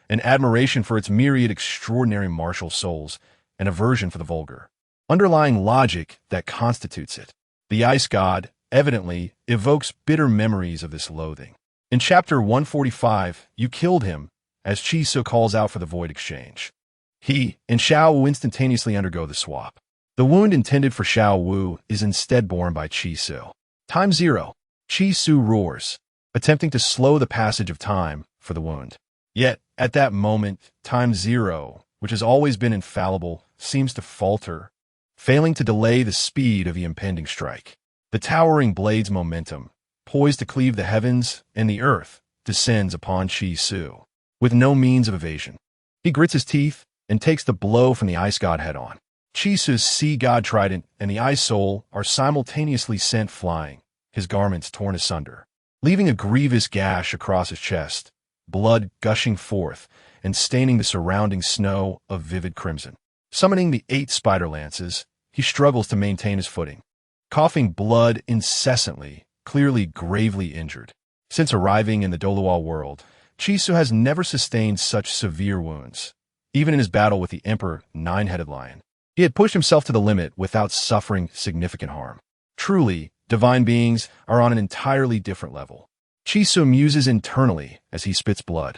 an admiration for its myriad extraordinary martial souls, and aversion for the vulgar underlying logic that constitutes it. The ice god, evidently, evokes bitter memories of this loathing. In chapter 145, "You killed him," as Chisu calls out for the void exchange. He and Xiao Wu instantaneously undergo the swap. The wound intended for Xiao Wu is instead borne by Chisu. Time zero. Chisu roars, attempting to slow the passage of time for the wound. Yet, at that moment, time zero, which has always been infallible, seems to falter, failing to delay the speed of the impending strike. The towering blade's momentum, poised to cleave the heavens and the earth, descends upon Chisu, with no means of evasion. He grits his teeth and takes the blow from the ice god head-on. Chisu's sea god trident and the ice soul are simultaneously sent flying, his garments torn asunder, leaving a grievous gash across his chest, blood gushing forth and staining the surrounding snow of vivid crimson. Summoning the 8 spider lances, he struggles to maintain his footing, coughing blood incessantly, clearly gravely injured. Since arriving in the Douluo world, Chisu has never sustained such severe wounds. Even in his battle with the Emperor Nine-Headed Lion, he had pushed himself to the limit without suffering significant harm. Truly, divine beings are on an entirely different level. Chisu muses internally as he spits blood.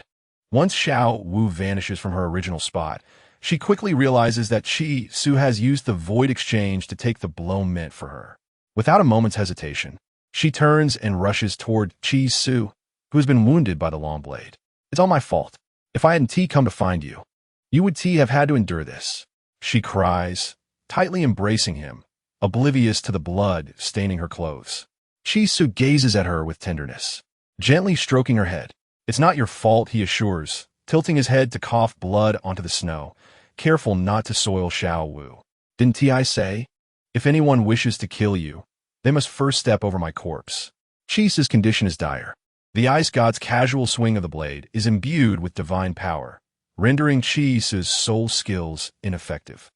Once Xiao Wu vanishes from her original spot, she quickly realizes that Chisu has used the void exchange to take the blow meant for her. Without a moment's hesitation, She turns and rushes toward Chi Su, who has been wounded by the long blade. It's all my fault. If I hadn't come to find you, you would have had to endure this. She cries, tightly embracing him, oblivious to the blood staining her clothes. Chi Su gazes at her with tenderness, gently stroking her head. It's not your fault, he assures, tilting his head to cough blood onto the snow, careful not to soil Xiao Wu. Didn't I say? If anyone wishes to kill you, they must first step over my corpse. Chi Su's condition is dire. The ice god's casual swing of the blade is imbued with divine power, rendering Chi Su's soul skills ineffective.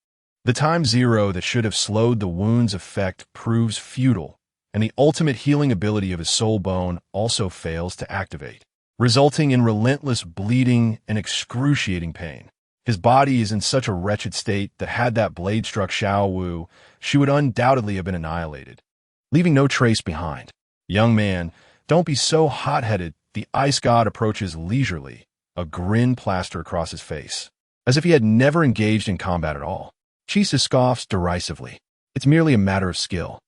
The time zero that should have slowed the wound's effect proves futile, and the ultimate healing ability of his soul bone also fails to activate, resulting in relentless bleeding and excruciating pain. His body is in such a wretched state that had that blade struck Xiao Wu, she would undoubtedly have been annihilated, leaving no trace behind. Young man, don't be so hot-headed. The ice god approaches leisurely, a grin plastered across his face, as if he had never engaged in combat at all. Chi Su scoffs derisively. It's merely a matter of skill.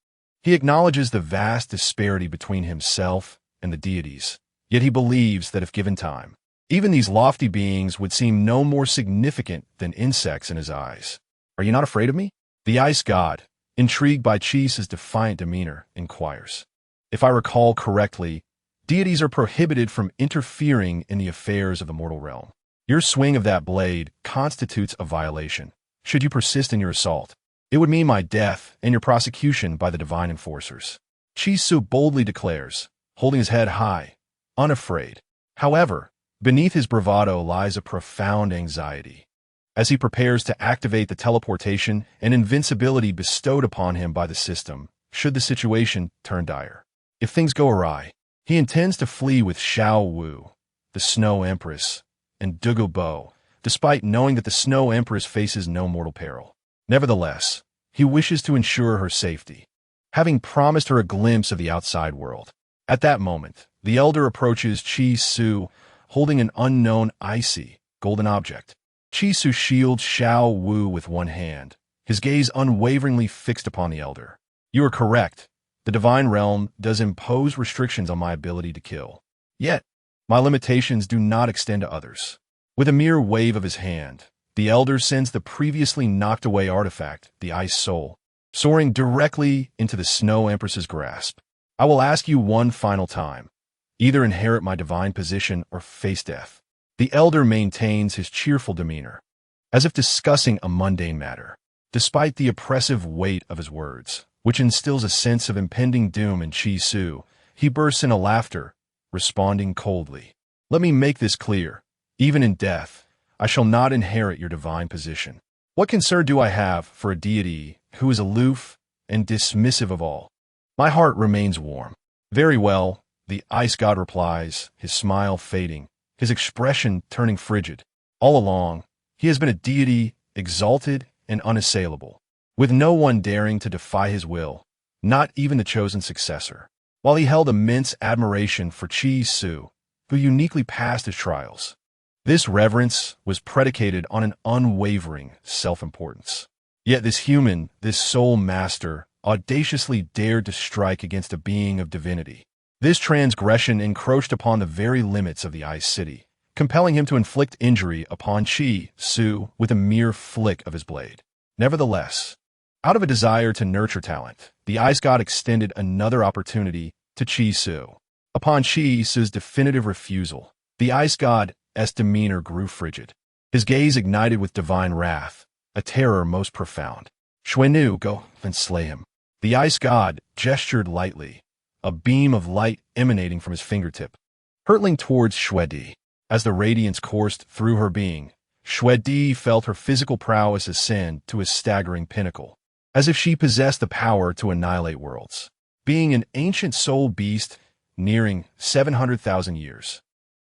He acknowledges the vast disparity between himself and the deities, yet he believes that if given time, even these lofty beings would seem no more significant than insects in his eyes. Are you not afraid of me? The ice god, intrigued by Chi Su's defiant demeanor, inquires. If I recall correctly, deities are prohibited from interfering in the affairs of the mortal realm. Your swing of that blade constitutes a violation. Should you persist in your assault, it would mean my death and your prosecution by the divine enforcers. Chi Su boldly declares, holding his head high, unafraid. However, beneath his bravado lies a profound anxiety. As he prepares to activate the teleportation and invincibility bestowed upon him by the system, should the situation turn dire. If things go awry, he intends to flee with Xiao Wu, the Snow Empress, and Douluo Bo, despite knowing that the Snow Empress faces no mortal peril. Nevertheless, he wishes to ensure her safety, having promised her a glimpse of the outside world. At that moment, the elder approaches Chi Su, holding an unknown icy, golden object. Chi Su shields Xiao Wu with one hand, his gaze unwaveringly fixed upon the elder. You are correct. The divine realm does impose restrictions on my ability to kill. Yet, my limitations do not extend to others. With a mere wave of his hand, the elder sends the previously knocked away artifact, the Ice Soul, soaring directly into the Snow Empress's grasp. I will ask you one final time. Either inherit my divine position or face death. The elder maintains his cheerful demeanor, as if discussing a mundane matter. Despite the oppressive weight of his words, which instills a sense of impending doom in Chi Su, he bursts into laughter, responding coldly. Let me make this clear. Even in death, I shall not inherit your divine position. What concern do I have for a deity who is aloof and dismissive of all? My heart remains warm. Very well, the ice god replies, his smile fading, his expression turning frigid. All along, he has been a deity exalted and unassailable, with no one daring to defy his will, not even the chosen successor. While he held immense admiration for Chi Su, who uniquely passed his trials, this reverence was predicated on an unwavering self-importance. Yet this human, this soul master, audaciously dared to strike against a being of divinity. This transgression encroached upon the very limits of the Ice City, compelling him to inflict injury upon Chi Su with a mere flick of his blade. Nevertheless, out of a desire to nurture talent, the ice god extended another opportunity to Chi Su. Upon Chi Su's definitive refusal, the ice god's demeanor grew frigid. His gaze ignited with divine wrath, a terror most profound. Xuenu, go and slay him. The ice god gestured lightly, a beam of light emanating from his fingertip, hurtling towards Xuedi. As the radiance coursed through her being, Xuedi felt her physical prowess ascend to a staggering pinnacle, as if she possessed the power to annihilate worlds. Being an ancient soul beast nearing 700,000 years,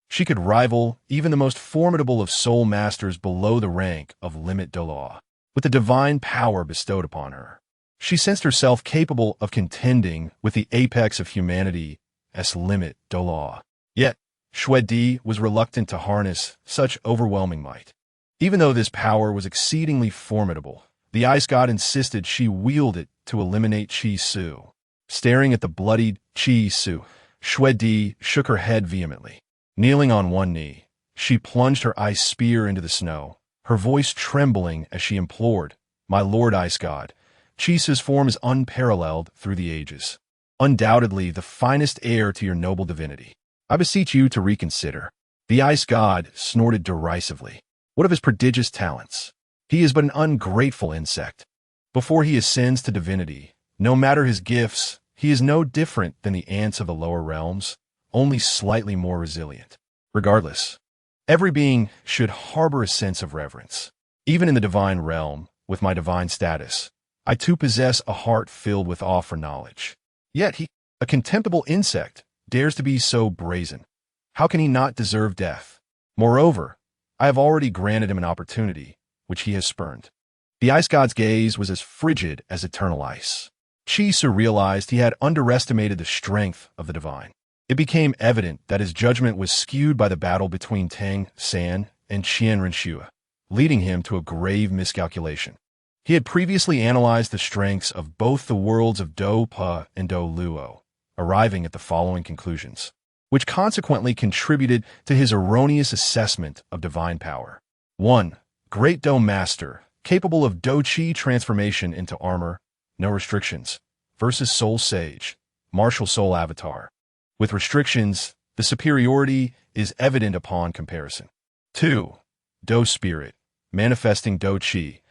she could rival even the most formidable of soul masters below the rank of Limit Douluo. With the divine power bestowed upon her, she sensed herself capable of contending with the apex of humanity as Limit Douluo. Yet, Xuedi was reluctant to harness such overwhelming might. Even though this power was exceedingly formidable, the ice god insisted she wield it to eliminate Chi Su. Staring at the bloodied Chi Su, Xue Di shook her head vehemently. Kneeling on one knee, she plunged her ice spear into the snow, her voice trembling as she implored, "My lord ice god, Chi Su's form is unparalleled through the ages. Undoubtedly the finest heir to your noble divinity. I beseech you to reconsider." The ice god snorted derisively. What of his prodigious talents? He is but an ungrateful insect. Before he ascends to divinity, no matter his gifts, he is no different than the ants of the lower realms, only slightly more resilient. Regardless, every being should harbor a sense of reverence. Even in the divine realm, with my divine status, I too possess a heart filled with awe for knowledge. Yet he, a contemptible insect, dares to be so brazen. How can he not deserve death? Moreover, I have already granted him an opportunity, which he has spurned. The ice god's gaze was as frigid as eternal ice. Chi Su realized he had underestimated the strength of the divine. It became evident that his judgment was skewed by the battle between Tang San and Qianrenxue, leading him to a grave miscalculation. He had previously analyzed the strengths of both the worlds of Do Pa and Douluo, arriving at the following conclusions, which consequently contributed to his erroneous assessment of divine power. 1. Great Do Master, capable of Do Chi transformation into armor, no restrictions, versus Soul Sage, martial soul avatar. With restrictions, the superiority is evident upon comparison. 2. Do Spirit, manifesting Do Chi,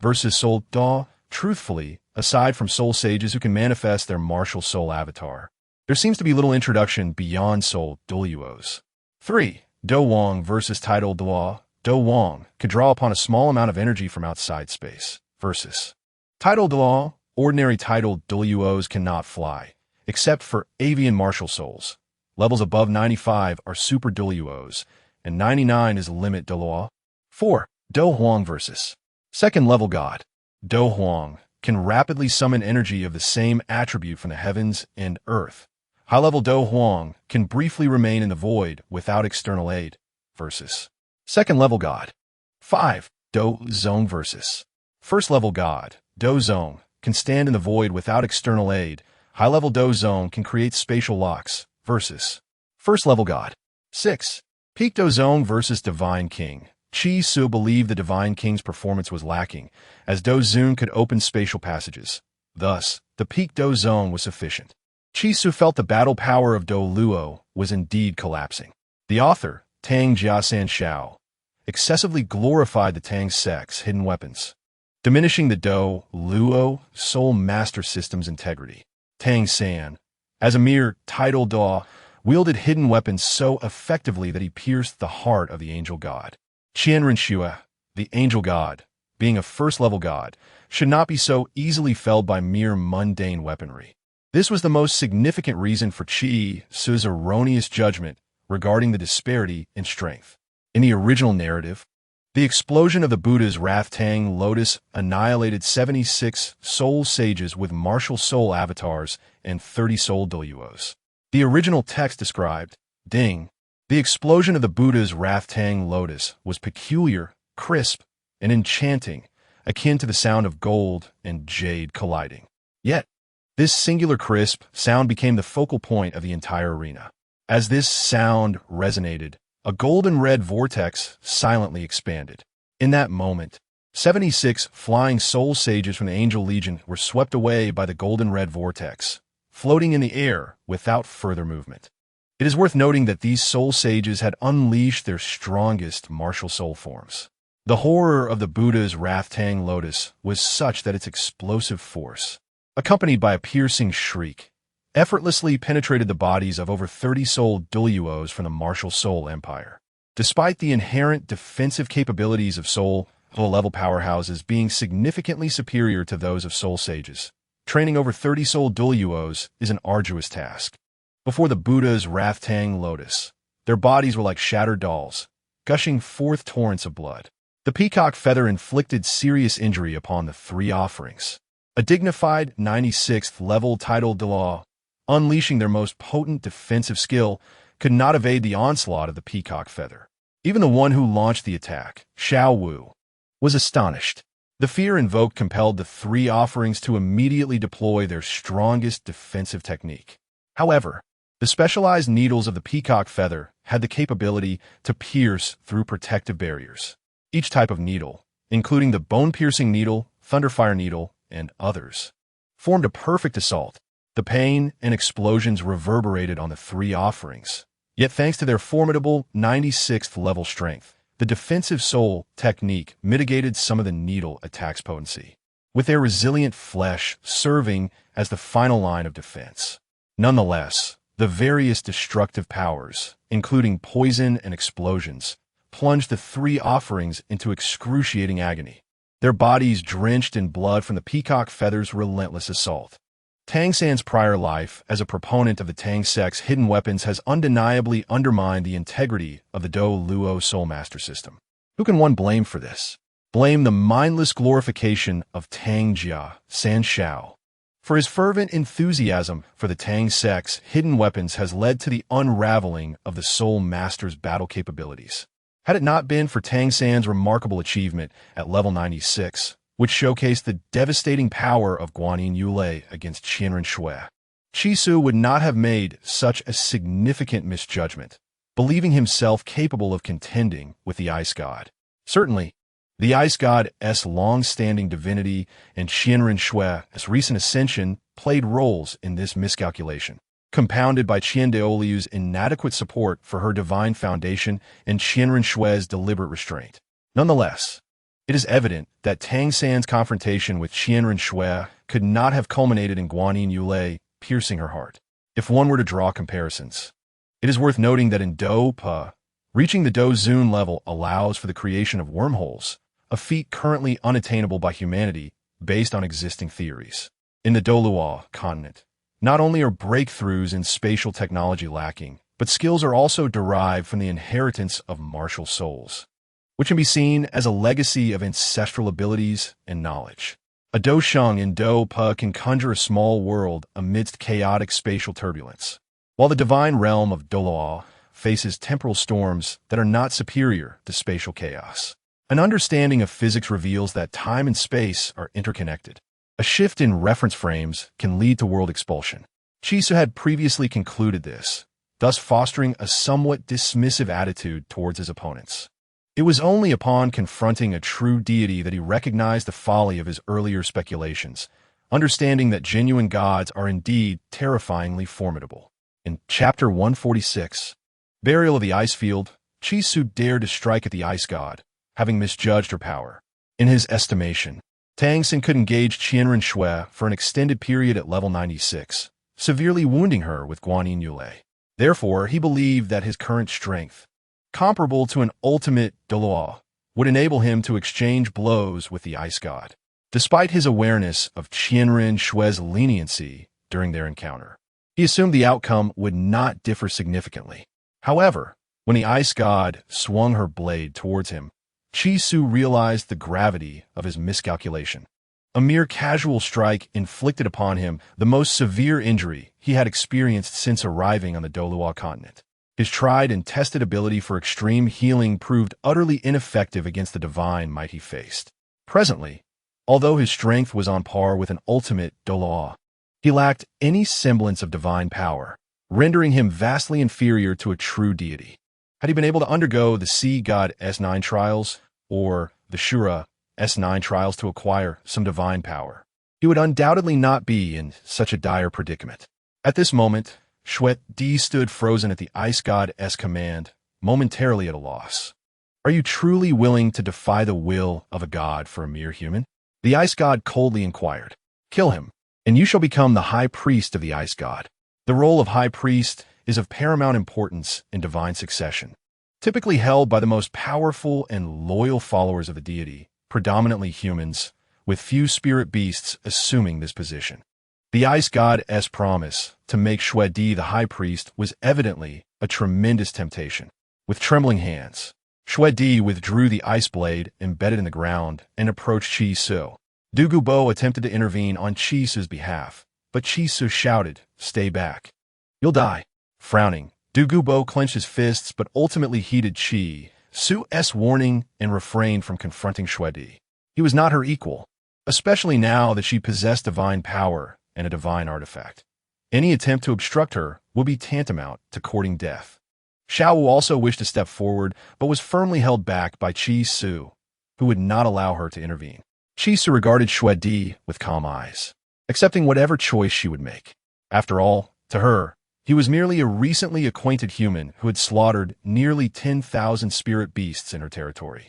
versus Soul Da. Truthfully, aside from Soul Sages who can manifest their martial soul avatar, there seems to be little introduction beyond Soul Douluos. 3. Do Wang versus Tidal Duo. Do Wang could draw upon a small amount of energy from outside space, versus Tidal Duo. Ordinary Tidal Douluos cannot fly, except for avian martial souls. Levels above 95 are super Douluos, and 99 is limit Douluo. 4. Do Huang versus second level god. Do Huang can rapidly summon energy of the same attribute from the heavens and earth. High-level Do Huang can briefly remain in the void without external aid, versus second-level god. 5. Do Zong versus first-level god. Do Zong can stand in the void without external aid. High-level Do Zong can create spatial locks, versus first-level god. 6. Peak Do Zong versus Divine King. Chi Su believed the Divine King's performance was lacking, as Do Zun could open spatial passages. Thus, the peak Do Zong was sufficient. Chi Su felt the battle power of Douluo was indeed collapsing. The author, Tang Jiasan Shao, excessively glorified the Tang sect's hidden weapons, diminishing the Douluo soul master system's integrity. Tang San, as a mere tidal Da, wielded hidden weapons so effectively that he pierced the heart of the angel god. Qianrenxue, the angel god, being a first-level god, should not be so easily felled by mere mundane weaponry. This was the most significant reason for Chi Su's erroneous judgment regarding the disparity in strength. In the original narrative, the explosion of the Buddha's Wrath Tang Lotus annihilated 76 soul sages with martial soul avatars and 30 soul Douluos. The original text described, Ding, the explosion of the Buddha's Wrath Tang Lotus was peculiar, crisp, and enchanting, akin to the sound of gold and jade colliding. Yet, this singular crisp sound became the focal point of the entire arena. As this sound resonated, a golden red vortex silently expanded. In that moment, 76 flying soul sages from the Angel Legion were swept away by the golden red vortex, floating in the air without further movement. It is worth noting that these soul sages had unleashed their strongest martial soul forms. The horror of the Buddha's Wrath Tang Lotus was such that its explosive force, accompanied by a piercing shriek, effortlessly penetrated the bodies of over 30 soul Douluos from the martial soul empire. Despite the inherent defensive capabilities of soul level powerhouses being significantly superior to those of soul sages, training over 30 soul Douluos is an arduous task. Before the Buddha's Wrath Tang Lotus, their bodies were like shattered dolls, gushing forth torrents of blood. The peacock feather inflicted serious injury upon the three offerings. A dignified 96th level Tidal Duo, unleashing their most potent defensive skill, could not evade the onslaught of the peacock feather. Even the one who launched the attack, Xiao Wu, was astonished. The fear invoked compelled the three offerings to immediately deploy their strongest defensive technique. However, the specialized needles of the peacock feather had the capability to pierce through protective barriers. Each type of needle, including the bone-piercing needle, thunderfire needle, and others, formed a perfect assault. The pain and explosions reverberated on the three offerings. Yet thanks to their formidable 96th level strength, the defensive soul technique mitigated some of the needle attack's potency, with their resilient flesh serving as the final line of defense. Nonetheless, the various destructive powers, including poison and explosions, plunged the three offerings into excruciating agony, their bodies drenched in blood from the peacock feather's relentless assault. Tang San's prior life as a proponent of the Tang sect's hidden weapons has undeniably undermined the integrity of the Douluo Soul Master system. Who can one blame for this? Blame the mindless glorification of Tang San Shao. For his fervent enthusiasm for the Tang sect's hidden weapons has led to the unraveling of the Soul Master's battle capabilities. Had it not been for Tang San's remarkable achievement at level 96, which showcased the devastating power of Guanyin Yulei against Qianren Shui, Chisu would not have made such a significant misjudgment, believing himself capable of contending with the Ice God. Certainly, the Ice God's long-standing divinity and Qianren Shui's recent ascension played roles in this miscalculation, compounded by Qian Daoliu's inadequate support for her divine foundation and Qianren Shui's deliberate restraint. Nonetheless, it is evident that Tang San's confrontation with Qianren Shui could not have culminated in Guanyin Yulei piercing her heart. If one were to draw comparisons, it is worth noting that in Do Pa, reaching the Do Zun level allows for the creation of wormholes, a feat currently unattainable by humanity based on existing theories. In the Douluo Continent, not only are breakthroughs in spatial technology lacking, but skills are also derived from the inheritance of martial souls, which can be seen as a legacy of ancestral abilities and knowledge. A Do Sheng in Do Pa can conjure a small world amidst chaotic spatial turbulence, while the divine realm of Douluo faces temporal storms that are not superior to spatial chaos. An understanding of physics reveals that time and space are interconnected. A shift in reference frames can lead to world expulsion. Chisu had previously concluded this, thus fostering a somewhat dismissive attitude towards his opponents. It was only upon confronting a true deity that he recognized the folly of his earlier speculations, understanding that genuine gods are indeed terrifyingly formidable. In Chapter 146, Burial of the Ice Field, Chisu dared to strike at the Ice God, having misjudged her power. In his estimation, Tang San could engage Qianren Shui for an extended period at level 96, severely wounding her with Guanyin Yulei. Therefore, he believed that his current strength, comparable to an ultimate Douluo, would enable him to exchange blows with the Ice God. Despite his awareness of Qianren Shui's leniency during their encounter, he assumed the outcome would not differ significantly. However, when the Ice God swung her blade towards him, Chisu realized the gravity of his miscalculation. A mere casual strike inflicted upon him the most severe injury he had experienced since arriving on the Douluo Continent. His tried and tested ability for extreme healing proved utterly ineffective against the divine might he faced. Presently, although his strength was on par with an ultimate Douluo, he lacked any semblance of divine power, rendering him vastly inferior to a true deity. Had he been able to undergo the Sea God S9 trials, or the Shura S9 trials to acquire some divine power, he would undoubtedly not be in such a dire predicament. At this moment, Shuet Di stood frozen at the Ice God's command, momentarily at a loss. Are you truly willing to defy the will of a god for a mere human? The Ice God coldly inquired. Kill him, and you shall become the High Priest of the Ice God. The role of High Priest is of paramount importance in divine succession, typically held by the most powerful and loyal followers of the deity, predominantly humans, with few spirit beasts assuming this position. The Ice God's promise to make Shui Di the High Priest was evidently a tremendous temptation. With trembling hands, Shui Di withdrew the ice blade embedded in the ground and approached Chi Su. Du Gubo attempted to intervene on Chi Su's behalf, but Chi Su shouted, "Stay back. You'll die." Frowning, Du Gubo clenched his fists but ultimately heeded Chi Su's warning and refrained from confronting Shui Di. He was not her equal, especially now that she possessed divine power and a divine artifact. Any attempt to obstruct her would be tantamount to courting death. Xiao also wished to step forward, but was firmly held back by Qi Su, who would not allow her to intervene. Qi Su regarded Xue Di with calm eyes, accepting whatever choice she would make. After all, to her, he was merely a recently acquainted human who had slaughtered nearly 10,000 spirit beasts in her territory.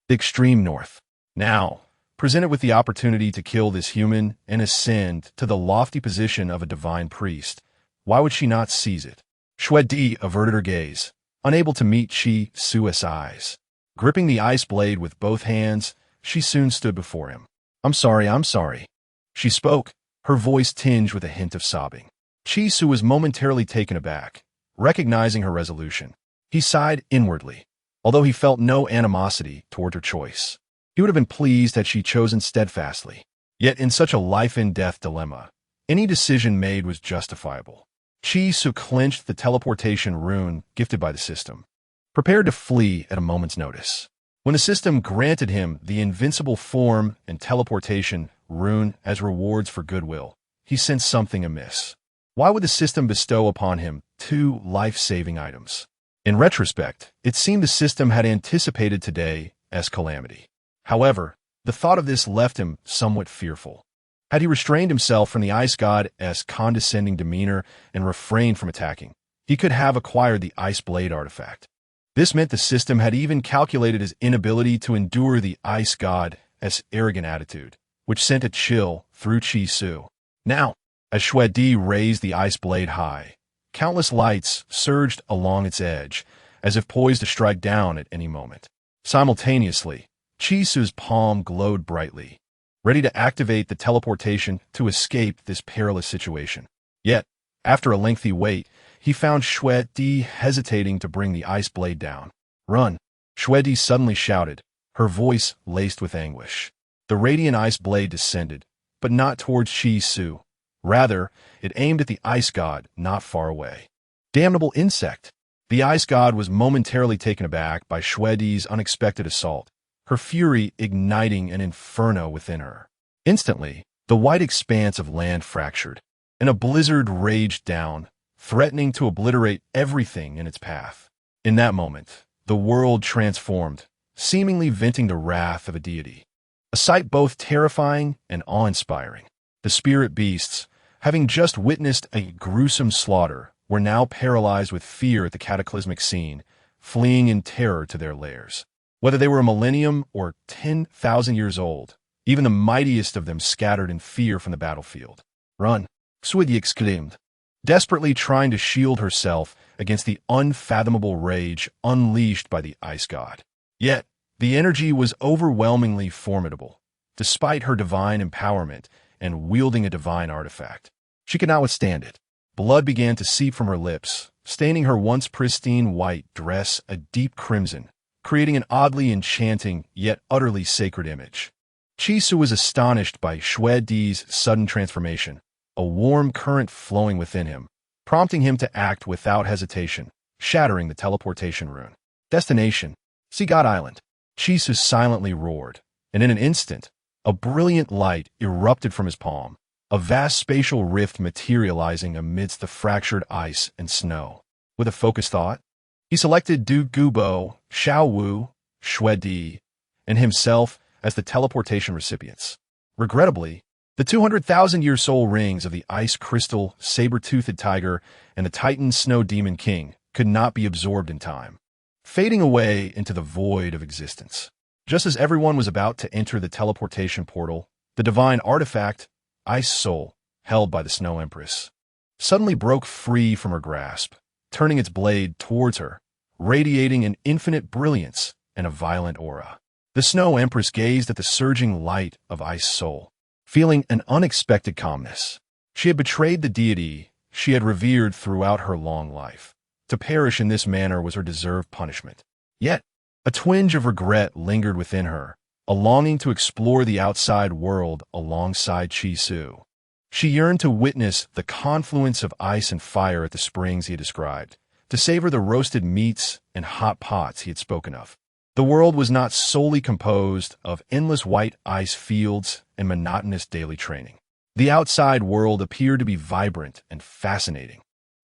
The extreme north. Now, presented with the opportunity to kill this human and ascend to the lofty position of a divine priest, why would she not seize it? Xue Di averted her gaze, unable to meet Qi Su's eyes. Gripping the ice blade with both hands, she soon stood before him. I'm sorry. She spoke, her voice tinged with a hint of sobbing. Qi Su was momentarily taken aback, recognizing her resolution. He sighed inwardly, although he felt no animosity toward her choice. He would have been pleased had she chosen steadfastly. Yet in such a life-and-death dilemma, any decision made was justifiable. Qi Su clenched the teleportation rune gifted by the system, prepared to flee at a moment's notice. When the system granted him the invincible form and teleportation rune as rewards for goodwill, he sensed something amiss. Why would the system bestow upon him 2 life-saving items? In retrospect, it seemed the system had anticipated today as calamity. However, the thought of this left him somewhat fearful. Had he restrained himself from the ice god's condescending demeanor and refrained from attacking, he could have acquired the ice blade artifact. This meant the system had even calculated his inability to endure the ice god's arrogant attitude, which sent a chill through Qi Su. Now, as Xue Di raised the ice blade high, countless lights surged along its edge, as if poised to strike down at any moment. Simultaneously, Qi Su's palm glowed brightly, ready to activate the teleportation to escape this perilous situation. Yet, after a lengthy wait, he found Xue Di hesitating to bring the ice blade down. Run! Xue Di suddenly shouted, her voice laced with anguish. The radiant ice blade descended, but not towards Qi Su. Rather, it aimed at the ice god not far away. Damnable insect! The ice god was momentarily taken aback by Xue Di's unexpected assault, her fury igniting an inferno within her. Instantly, the white expanse of land fractured, and a blizzard raged down, threatening to obliterate everything in its path. In that moment, the world transformed, seemingly venting the wrath of a deity. A sight both terrifying and awe-inspiring. The spirit beasts, having just witnessed a gruesome slaughter, were now paralyzed with fear at the cataclysmic scene, fleeing in terror to their lairs. Whether they were a millennium or 10,000 years old, even the mightiest of them scattered in fear from the battlefield. Run! Xue Di exclaimed, desperately trying to shield herself against the unfathomable rage unleashed by the ice god. Yet, the energy was overwhelmingly formidable, despite her divine empowerment and wielding a divine artifact. She could not withstand it. Blood began to seep from her lips, staining her once pristine white dress a deep crimson, creating an oddly enchanting yet utterly sacred image. Qi Su was astonished by Xue Di's sudden transformation, a warm current flowing within him, prompting him to act without hesitation, shattering the teleportation rune. Destination: Sea God Island. Qi Su silently roared, and in an instant, a brilliant light erupted from his palm, a vast spatial rift materializing amidst the fractured ice and snow. With a focused thought, he selected Du Gubo, Xiao Wu, Xue Di, and himself as the teleportation recipients. Regrettably, the 200,000-year soul rings of the ice crystal, saber-toothed tiger, and the Titan snow demon king could not be absorbed in time, fading away into the void of existence. Just as everyone was about to enter the teleportation portal, the divine artifact, Ice Soul, held by the Snow Empress, suddenly broke free from her grasp, turning its blade towards her, radiating an infinite brilliance and a violent aura. The Snow Empress gazed at the surging light of Ice Soul, feeling an unexpected calmness. She had betrayed the deity she had revered throughout her long life. To perish in this manner was her deserved punishment. Yet, a twinge of regret lingered within her, a longing to explore the outside world alongside Qi Su. She yearned to witness the confluence of ice and fire at the springs he had described, to savor the roasted meats and hot pots he had spoken of. The world was not solely composed of endless white ice fields and monotonous daily training. The outside world appeared to be vibrant and fascinating.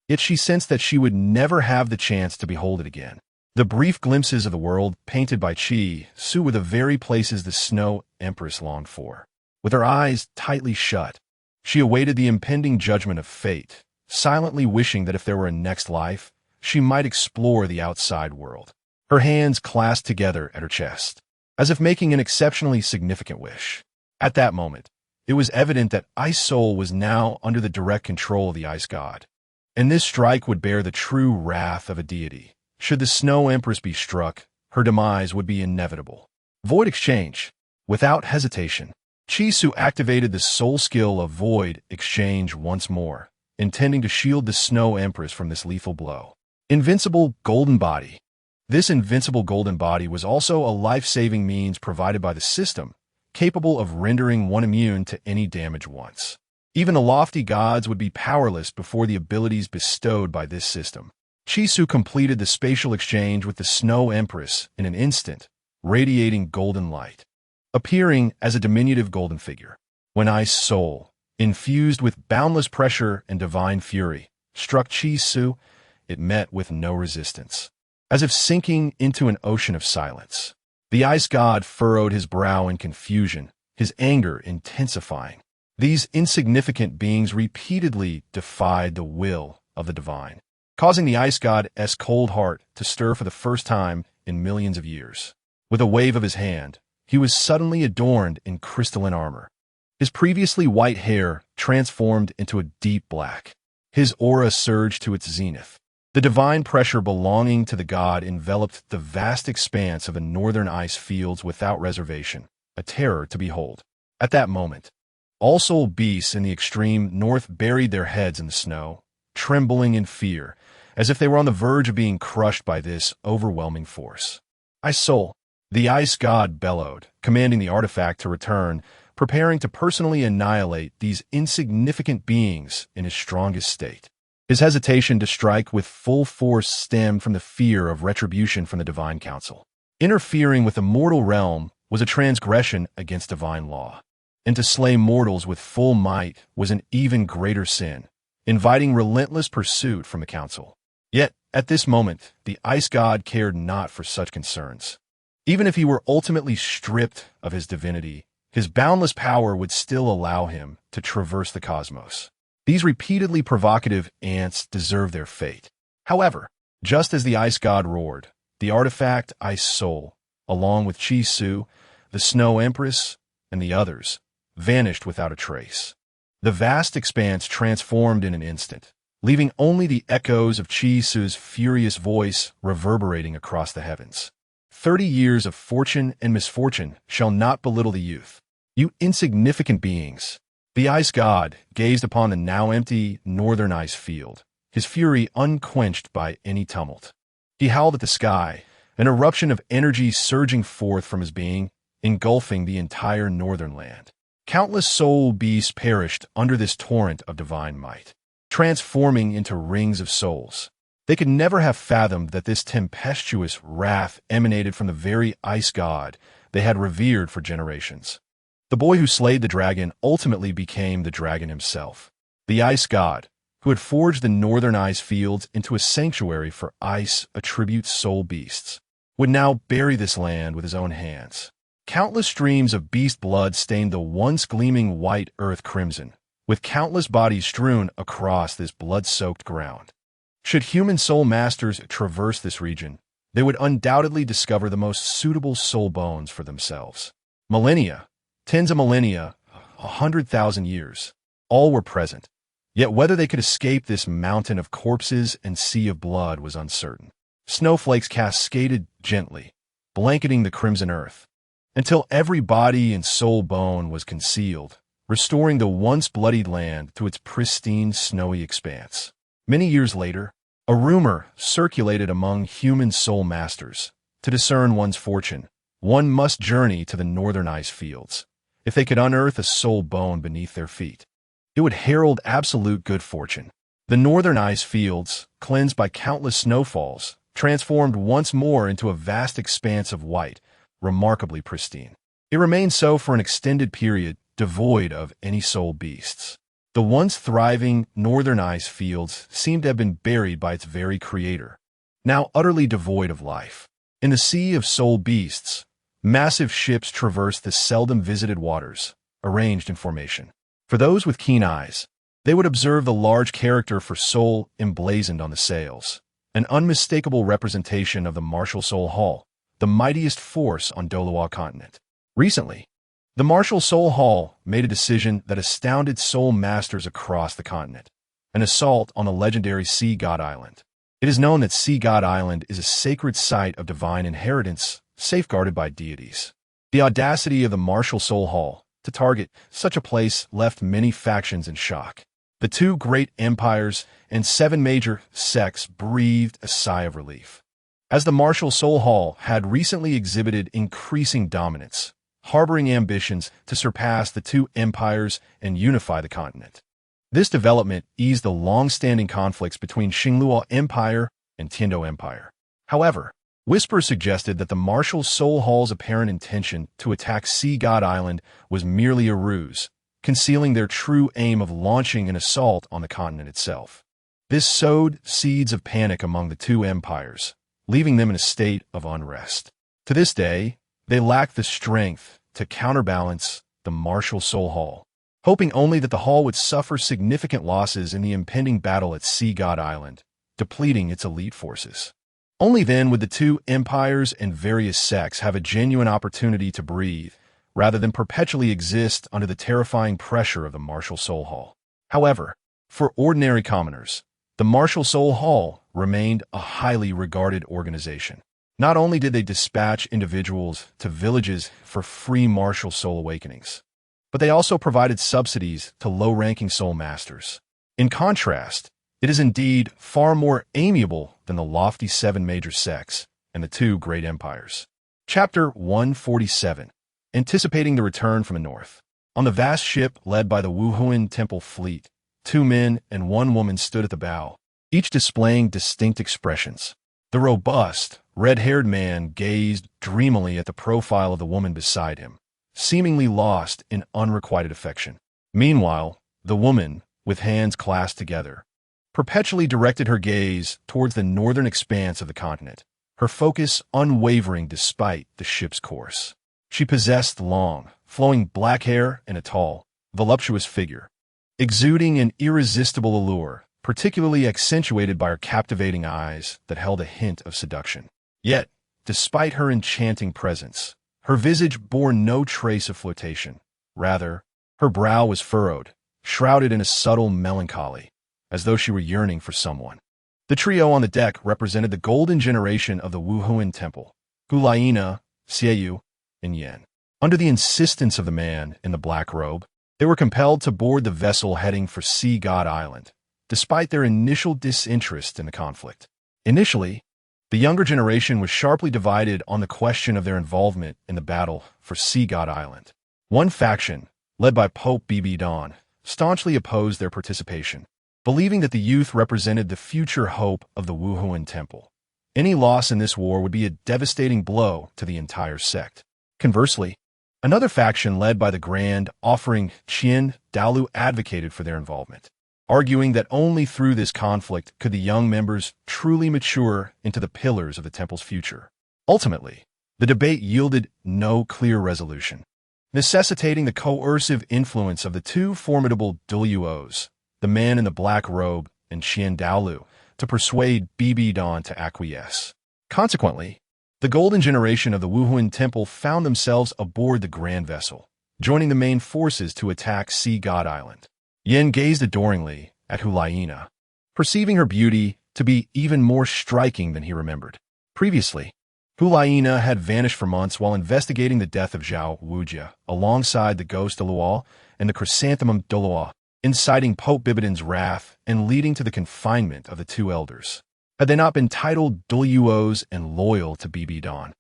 Yet she sensed that she would never have the chance to behold it again. The brief glimpses of the world painted by Chi-Su were the very places the Snow Empress longed for. With her eyes tightly shut, she awaited the impending judgment of fate, silently wishing that if there were a next life, she might explore the outside world. Her hands clasped together at her chest, as if making an exceptionally significant wish. At that moment, it was evident that Ice Soul was now under the direct control of the Ice God, and this strike would bear the true wrath of a deity. Should the Snow Empress be struck, her demise would be inevitable. Void Exchange. Without hesitation, Chi-Su activated the soul skill of Void Exchange once more, intending to shield the Snow Empress from this lethal blow. Invincible Golden Body. This invincible golden body was also a life-saving means provided by the system, capable of rendering one immune to any damage once. Even the lofty gods would be powerless before the abilities bestowed by this system. Chi-Su completed the spatial exchange with the Snow Empress in an instant, radiating golden light, appearing as a diminutive golden figure. When Ice Soul, infused with boundless pressure and divine fury, struck Chi-Su, it met with no resistance. As if sinking into an ocean of silence, the Ice God furrowed his brow in confusion, his anger intensifying. These insignificant beings repeatedly defied the will of the divine, causing the Ice God's cold heart to stir for the first time in millions of years. With a wave of his hand, he was suddenly adorned in crystalline armor. His previously white hair transformed into a deep black. His aura surged to its zenith. The divine pressure belonging to the god enveloped the vast expanse of the northern ice fields without reservation, a terror to behold. At that moment, all soul beasts in the extreme north buried their heads in the snow, trembling in fear, as if they were on the verge of being crushed by this overwhelming force. Ice Soul, the ice god bellowed, commanding the artifact to return, preparing to personally annihilate these insignificant beings in his strongest state. His hesitation to strike with full force stemmed from the fear of retribution from the Divine Council. Interfering with the mortal realm was a transgression against divine law, and to slay mortals with full might was an even greater sin, inviting relentless pursuit from the Council. Yet, at this moment, the Ice God cared not for such concerns. Even if he were ultimately stripped of his divinity, his boundless power would still allow him to traverse the cosmos. These repeatedly provocative ants deserve their fate. However, just as the Ice God roared, the artifact Ice Soul, along with Chi-Su, the Snow Empress, and the others, vanished without a trace. The vast expanse transformed in an instant, leaving only the echoes of Chi-Su's furious voice reverberating across the heavens. 30 years of fortune and misfortune shall not belittle the youth. You insignificant beings! The Ice God gazed upon the now empty northern ice field, his fury unquenched by any tumult. He howled at the sky, an eruption of energy surging forth from his being, engulfing the entire northern land. Countless soul beasts perished under this torrent of divine might, transforming into rings of souls. They could never have fathomed that this tempestuous wrath emanated from the very Ice God they had revered for generations. The boy who slayed the dragon ultimately became the dragon himself. The Ice God, who had forged the northern ice fields into a sanctuary for ice-attribute soul beasts, would now bury this land with his own hands. Countless streams of beast blood stained the once gleaming white earth crimson, with countless bodies strewn across this blood-soaked ground. Should human soul masters traverse this region, they would undoubtedly discover the most suitable soul bones for themselves. Millennia, tens of millennia, 100,000 years, all were present. Yet whether they could escape this mountain of corpses and sea of blood was uncertain. Snowflakes cascaded gently, blanketing the crimson earth, until every body and soul bone was concealed, restoring the once bloodied land to its pristine snowy expanse. Many years later, a rumor circulated among human soul masters. To discern one's fortune, one must journey to the northern ice fields. If they could unearth a soul bone beneath their feet, it would herald absolute good fortune. The northern ice fields, cleansed by countless snowfalls, transformed once more into a vast expanse of white, remarkably pristine. It remained so for an extended period, devoid of any soul beasts. The once thriving northern ice fields seemed to have been buried by its very creator, now utterly devoid of life. In the sea of soul beasts, massive ships traversed the seldom visited waters, arranged in formation. For those with keen eyes, they would observe the large character for soul emblazoned on the sails, an unmistakable representation of the martial Soul Hall, the mightiest force on Douluo Continent. Recently, the martial Soul Hall made a decision that astounded soul masters across the continent, an assault on the legendary Sea God Island. It is known that Sea God Island is a sacred site of divine inheritance, safeguarded by deities. The audacity of the martial Soul Hall to target such a place left many factions in shock. The two great empires and 7 major sects breathed a sigh of relief. As the martial Soul Hall had recently exhibited increasing dominance, harboring ambitions to surpass the two empires and unify the continent. This development eased the long-standing conflicts between Xingluo Empire and Tiando Empire. However, whispers suggested that the martial Soul Hall's apparent intention to attack Sea God Island was merely a ruse, concealing their true aim of launching an assault on the continent itself. This sowed seeds of panic among the two empires, leaving them in a state of unrest. To this day, they lack the strength to counterbalance the martial Soul Hall, hoping only that the Hall would suffer significant losses in the impending battle at Sea God Island, depleting its elite forces. Only then would the two empires and various sects have a genuine opportunity to breathe, rather than perpetually exist under the terrifying pressure of the martial Soul Hall. However, for ordinary commoners, the martial Soul Hall remained a highly regarded organization. Not only did they dispatch individuals to villages for free martial soul awakenings, but they also provided subsidies to low-ranking soul masters. In contrast, it is indeed far more amiable than the lofty 7 major sects and the 2 great empires. Chapter 147. Anticipating the return from the north. On the vast ship led by the Wuhuan Temple fleet, 2 men and 1 woman stood at the bow, each displaying distinct expressions. The robust, red-haired man gazed dreamily at the profile of the woman beside him, seemingly lost in unrequited affection. Meanwhile, the woman, with hands clasped together, perpetually directed her gaze towards the northern expanse of the continent, her focus unwavering despite the ship's course. She possessed long, flowing black hair and a tall, voluptuous figure, exuding an irresistible allure, particularly accentuated by her captivating eyes that held a hint of seduction. Yet, despite her enchanting presence, her visage bore no trace of flirtation. Rather, her brow was furrowed, shrouded in a subtle melancholy, as though she were yearning for someone. The trio on the deck represented the golden generation of the Wuhuan Temple, Gulaina, Xieyu, and Yan. Under the insistence of the man in the black robe, they were compelled to board the vessel heading for Sea God Island, despite their initial disinterest in the conflict. Initially, the younger generation was sharply divided on the question of their involvement in the battle for Sea God Island. One faction, led by Pope Bibi Don, staunchly opposed their participation, believing that the youth represented the future hope of the Wuhuan Temple. Any loss in this war would be a devastating blow to the entire sect. Conversely, another faction led by the Grand Offering Qian Daolu advocated for their involvement, arguing that only through this conflict could the young members truly mature into the pillars of the temple's future. Ultimately, the debate yielded no clear resolution, necessitating the coercive influence of the 2 formidable Douluos, the man in the black robe and Qian Daolu, to persuade Bibi Don to acquiesce. Consequently, the golden generation of the Wuhuan Temple found themselves aboard the grand vessel, joining the main forces to attack Sea God Island. Yen gazed adoringly at Hulaina, perceiving her beauty to be even more striking than he remembered. Previously, Hulaina had vanished for months while investigating the death of Zhao Wujia alongside the ghost Douluo and the chrysanthemum Douluo, inciting Pope Bibidon's wrath and leading to the confinement of the 2 elders. Had they not been titled Douluos and loyal to Bibi Don,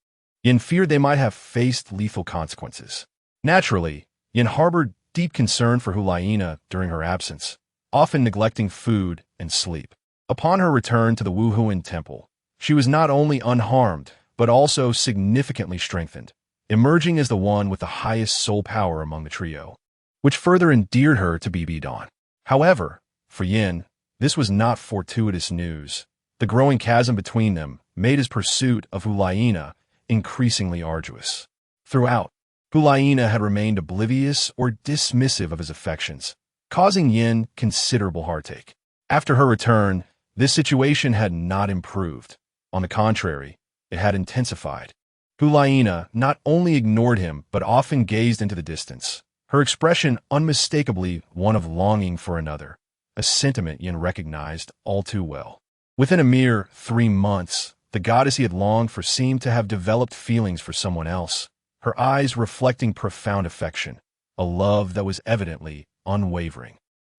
Yen feared they might have faced lethal consequences. Naturally, Yen harbored deep concern for Hulaina during her absence, often neglecting food and sleep. Upon her return to the Wuhuan Temple, she was not only unharmed, but also significantly strengthened, emerging as the one with the highest soul power among the trio, which further endeared her to BB Dawn. However, for Yin, this was not fortuitous news. The growing chasm between them made his pursuit of Hulaina increasingly arduous. Throughout, Hulaina had remained oblivious or dismissive of his affections, causing Yin considerable heartache. After her return, this situation had not improved. On the contrary, it had intensified. Hulaina not only ignored him, but often gazed into the distance, her expression unmistakably one of longing for another, a sentiment Yin recognized all too well. Within a mere 3 months, the goddess he had longed for seemed to have developed feelings for someone else, her eyes reflecting profound affection, a love that was evidently unwavering.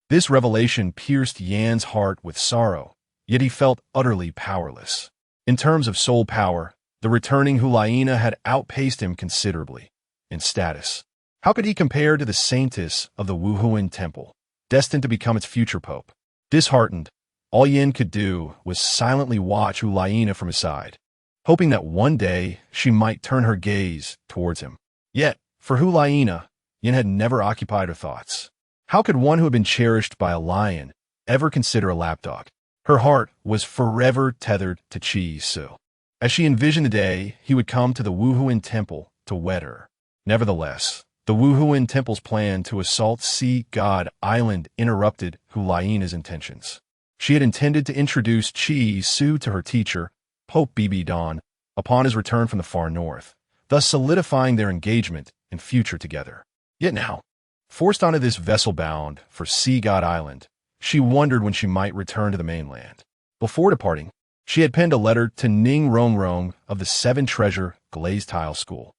This revelation pierced Yan's heart with sorrow, yet he felt utterly powerless. In terms of soul power, the returning Hulaina had outpaced him considerably. In status, how could he compare to the saintess of the Wuhuan Temple, destined to become its future pope? Disheartened, all Yin could do was silently watch Hulaina from his side, hoping that one day she might turn her gaze towards him. Yet, for Hulaina, Yin had never occupied her thoughts. How could one who had been cherished by a lion ever consider a lapdog? Her heart was forever tethered to Qi Su, as she envisioned the day he would come to the Wuhuan Temple to wed her. Nevertheless, the Wuhuan Temple's plan to assault Sea God Island interrupted Hulaina's intentions. She had intended to introduce Qi Su to her teacher, Pope BB Dawn, upon his return from the far north, thus solidifying their engagement and future together. Yet now, forced onto this vessel bound for Sea God Island, she wondered when she might return to the mainland. Before departing, she had penned a letter to Ning Rongrong of the Seven Treasure Glazed Tile School,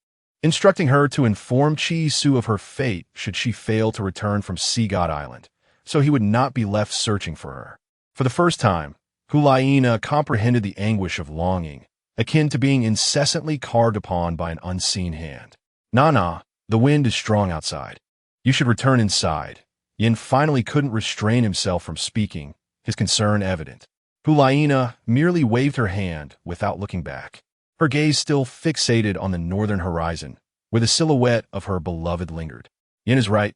instructing her to inform Qi Su of her fate should she fail to return from Sea God Island, so he would not be left searching for her. For the first time, Hulaina comprehended the anguish of longing, akin to being incessantly carved upon by an unseen hand. "Nana, the wind is strong outside. You should return inside." Yin finally couldn't restrain himself from speaking, his concern evident. Hulaina merely waved her hand without looking back, her gaze still fixated on the northern horizon, where the silhouette of her beloved lingered. "Yin is right.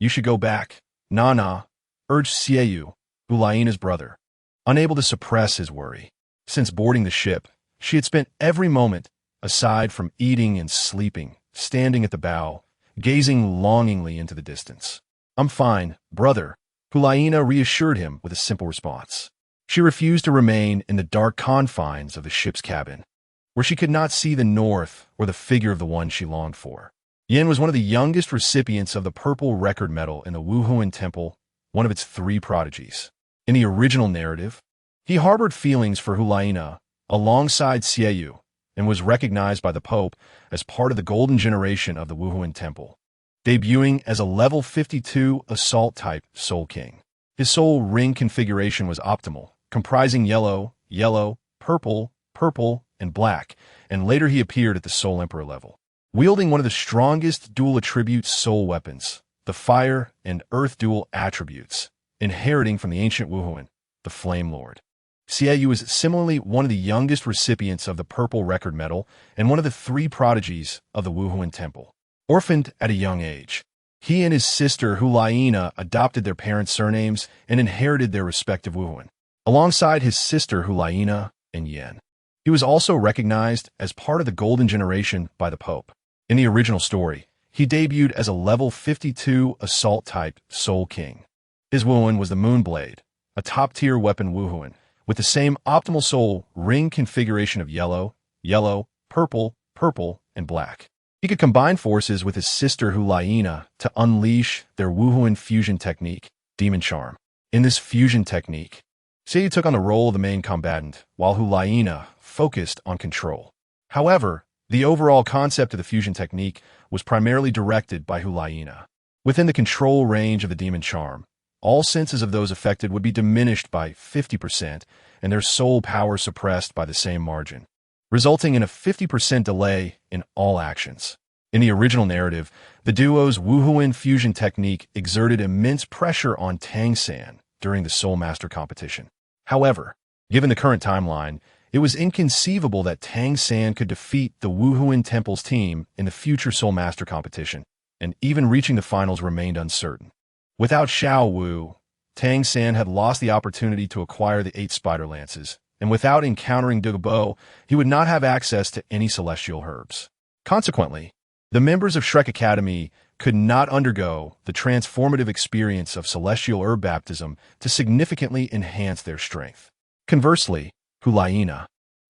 You should go back." "Nana," urged Xieyu, Hulaina's brother, unable to suppress his worry. Since boarding the ship, she had spent every moment, aside from eating and sleeping, standing at the bow, gazing longingly into the distance. "I'm fine, brother," Hulaina reassured him with a simple response. She refused to remain in the dark confines of the ship's cabin, where she could not see the north or the figure of the one she longed for. Yin was one of the youngest recipients of the purple record medal in the Wuhuan Temple, one of its 3 prodigies. In the original narrative, he harbored feelings for Hulaina alongside Xieyu and was recognized by the Pope as part of the golden generation of the Wuhuan Temple, debuting as a level 52 assault-type Soul King. His soul ring configuration was optimal, comprising yellow, yellow, purple, purple, and black, and later he appeared at the Soul Emperor level, wielding one of the strongest dual attribute soul weapons, the fire and earth dual attributes, inheriting from the ancient Wuhuan, the Flame Lord. Xieyu is similarly one of the youngest recipients of the Purple Record Medal and one of the 3 prodigies of the Wuhuan Temple. Orphaned at a young age, he and his sister Hulaina adopted their parents' surnames and inherited their respective Wuhuan, alongside his sister Hulaina and Yen. He was also recognized as part of the Golden Generation by the Pope. In the original story, he debuted as a level 52 assault-type Soul King. His Wuhuan was the Moonblade, a top-tier weapon Wuhuan, with the same optimal soul ring configuration of yellow, yellow, purple, purple, and black. He could combine forces with his sister Hulaina to unleash their Wuhuan fusion technique, Demon Charm. In this fusion technique, Xieyu took on the role of the main combatant, while Hulaina focused on control. However, the overall concept of the fusion technique was primarily directed by Hulaina. Within the control range of the Demon Charm, all senses of those affected would be diminished by 50% and their soul power suppressed by the same margin, resulting in a 50% delay in all actions. In the original narrative, the duo's Wuhuan fusion technique exerted immense pressure on Tang San during the Soul Master competition. However, given the current timeline, It was inconceivable that Tang San could defeat the Wuhuan Temple's team in the future Soul Master competition, and even reaching the finals remained uncertain. Without Xiao Wu, Tang San had lost the opportunity to acquire the 8 spider lances, and without encountering Douluo, he would not have access to any celestial herbs. Consequently, the members of Shrek Academy could not undergo the transformative experience of celestial herb baptism to significantly enhance their strength. Conversely, Hulaina,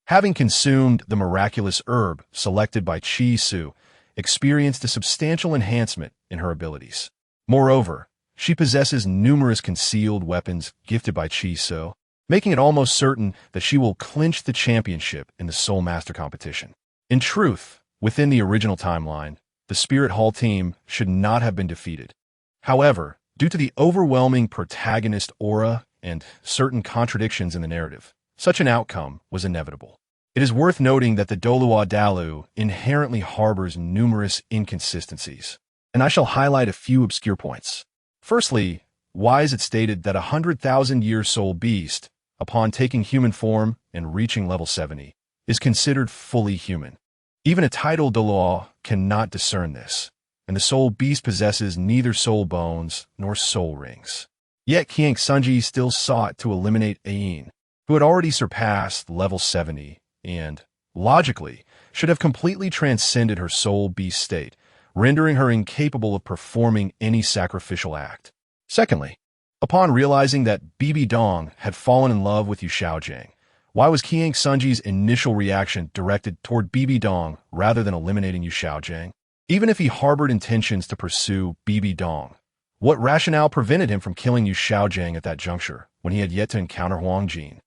having consumed the miraculous herb selected by Chi Su, experienced a substantial enhancement in her abilities. Moreover, she possesses numerous concealed weapons gifted by Chi Su, making it almost certain that she will clinch the championship in the Soul Master competition. In truth, within the original timeline, the Spirit Hall team should not have been defeated. However, due to the overwhelming protagonist aura and certain contradictions in the narrative, such an outcome was inevitable. It is worth noting that the Douluo Dalu inherently harbors numerous inconsistencies, and I shall highlight a few obscure points. Firstly, why is it stated that a 100,000-year soul beast, upon taking human form and reaching level 70, is considered fully human? Even a titled Douluo cannot discern this, and the soul beast possesses neither soul bones nor soul rings. Yet Qiang Sunji still sought to eliminate Ayin, who had already surpassed level 70 and, logically, should have completely transcended her soul beast state, rendering her incapable of performing any sacrificial act. Secondly, upon realizing that Bibi Dong had fallen in love with Yu Xiaojiang, why was Qiang Sunji's initial reaction directed toward Bibi Dong rather than eliminating Yu Xiaojiang? Even if he harbored intentions to pursue Bibi Dong, what rationale prevented him from killing Yu Xiaojiang at that juncture when he had yet to encounter Huang Jin?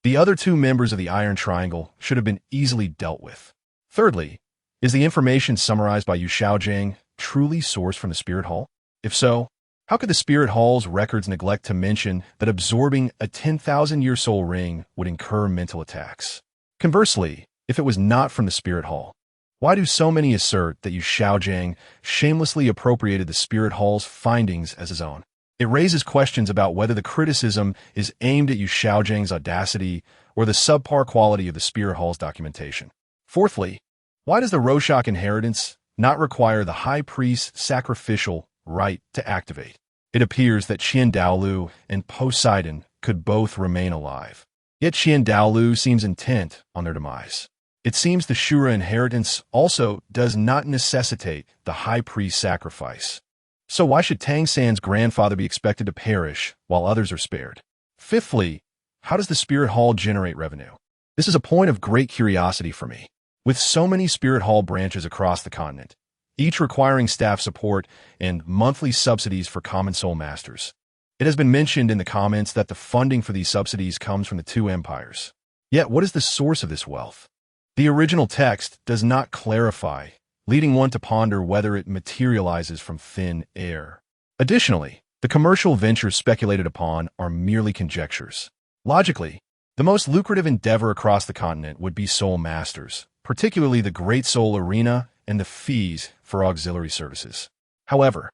The other 2 members of the Iron Triangle should have been easily dealt with. Thirdly, is the information summarized by Yu Xiaojiang truly sourced from the Spirit Hall? If so, how could the Spirit Hall's records neglect to mention that absorbing a 10,000-year soul ring would incur mental attacks? Conversely, if it was not from the Spirit Hall, why do so many assert that Yu Xiaojiang shamelessly appropriated the Spirit Hall's findings as his own? It raises questions about whether the criticism is aimed at Yu Xiaojiang's audacity or the subpar quality of the Spirit Hall's documentation. Fourthly, why does the Rorschach inheritance not require the High Priest's sacrificial rite to activate? It appears that Qian Daolu and Poseidon could both remain alive. Yet Qian Daolu seems intent on their demise. It seems the Shura inheritance also does not necessitate the High Priest's sacrifice. So why should Tang San's grandfather be expected to perish while others are spared? Fifthly, how does the Spirit Hall generate revenue? This is a point of great curiosity for me. With so many Spirit Hall branches across the continent, each requiring staff support and monthly subsidies for common soul masters, it has been mentioned in the comments that the funding for these subsidies comes from the 2 empires. Yet what is the source of this wealth? The original text does not clarify, leading one to ponder whether it materializes from thin air. Additionally, the commercial ventures speculated upon are merely conjectures. Logically, the most lucrative endeavor across the continent would be soul masters, particularly the Great Soul Arena and the fees for auxiliary services. However,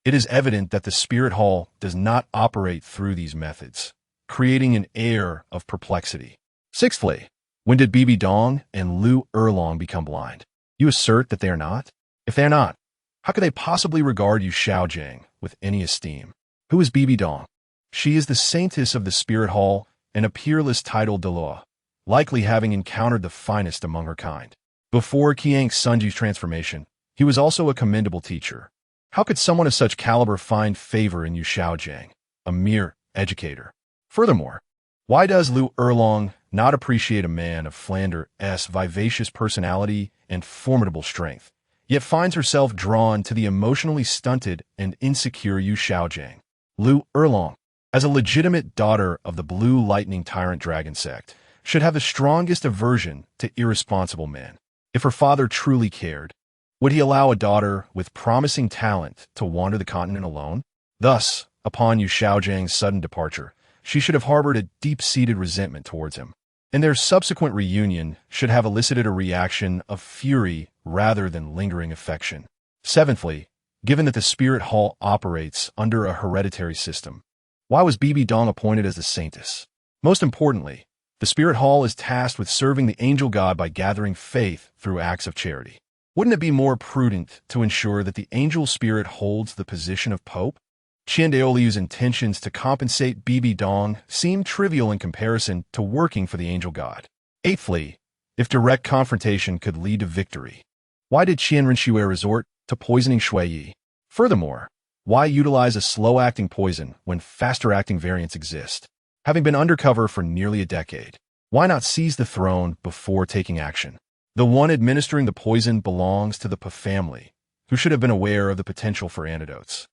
it is evident that the Spirit Hall does not operate through these methods, creating an air of perplexity. Sixthly, when did Bibi Dong and Lu Erlong become blind? You assert that they are not? If they are not, how could they possibly regard Yu Xiaojiang with any esteem? Who is Bibi Dong? She is the saintess of the Spirit Hall and a peerless titled Douluo, likely having encountered the finest among her kind. Before Qiang Sunji's transformation, he was also a commendable teacher. How could someone of such caliber find favor in Yu Xiaojiang, a mere educator? Furthermore, why does Lu Erlong not appreciate a man of Flanders' vivacious personality and formidable strength, yet finds herself drawn to the emotionally stunted and insecure Yu Xiaojiang? Lu Erlong, as a legitimate daughter of the Blue Lightning Tyrant Dragon sect, should have the strongest aversion to irresponsible men. If her father truly cared, would he allow a daughter with promising talent to wander the continent alone? Thus, upon Yu Xiaojiang's sudden departure, she should have harbored a deep-seated resentment towards him, and their subsequent reunion should have elicited a reaction of fury rather than lingering affection. Seventhly, given that the Spirit Hall operates under a hereditary system, why was Bibi Dong appointed as the saintess? Most importantly, The Spirit Hall is tasked with serving the angel god by gathering faith through acts of charity. Wouldn't it be more prudent to ensure that the angel spirit holds the position of pope? Qian Daoliu's intentions to compensate Bibi Dong seem trivial in comparison to working for the angel god. Eighthly, if direct confrontation could lead to victory, why did Qian Rinxue resort to poisoning Shui Yi? Furthermore, why utilize a slow-acting poison when faster-acting variants exist? Having been undercover for nearly a decade, why not seize the throne before taking action? The one administering the poison belongs to the Pa family, who should have been aware of the potential for antidotes,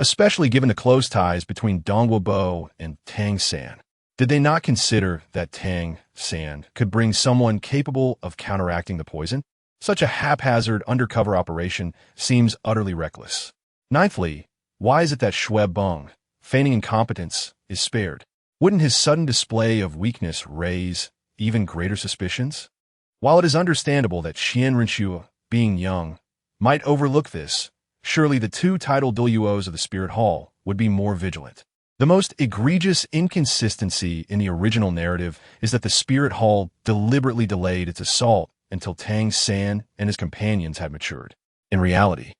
especially given the close ties between Douluo and Tang San. Did they not consider that Tang San could bring someone capable of counteracting the poison? Such a haphazard undercover operation seems utterly reckless. Ninthly, why is it that Shui Beng, feigning incompetence, is spared? Wouldn't his sudden display of weakness raise even greater suspicions? While it is understandable that Qian Rinxue, being young, might overlook this, surely the two titled Douluos of the Spirit Hall would be more vigilant. The most egregious inconsistency in the original narrative is that the Spirit Hall deliberately delayed its assault until Tang San and his companions had matured. In reality,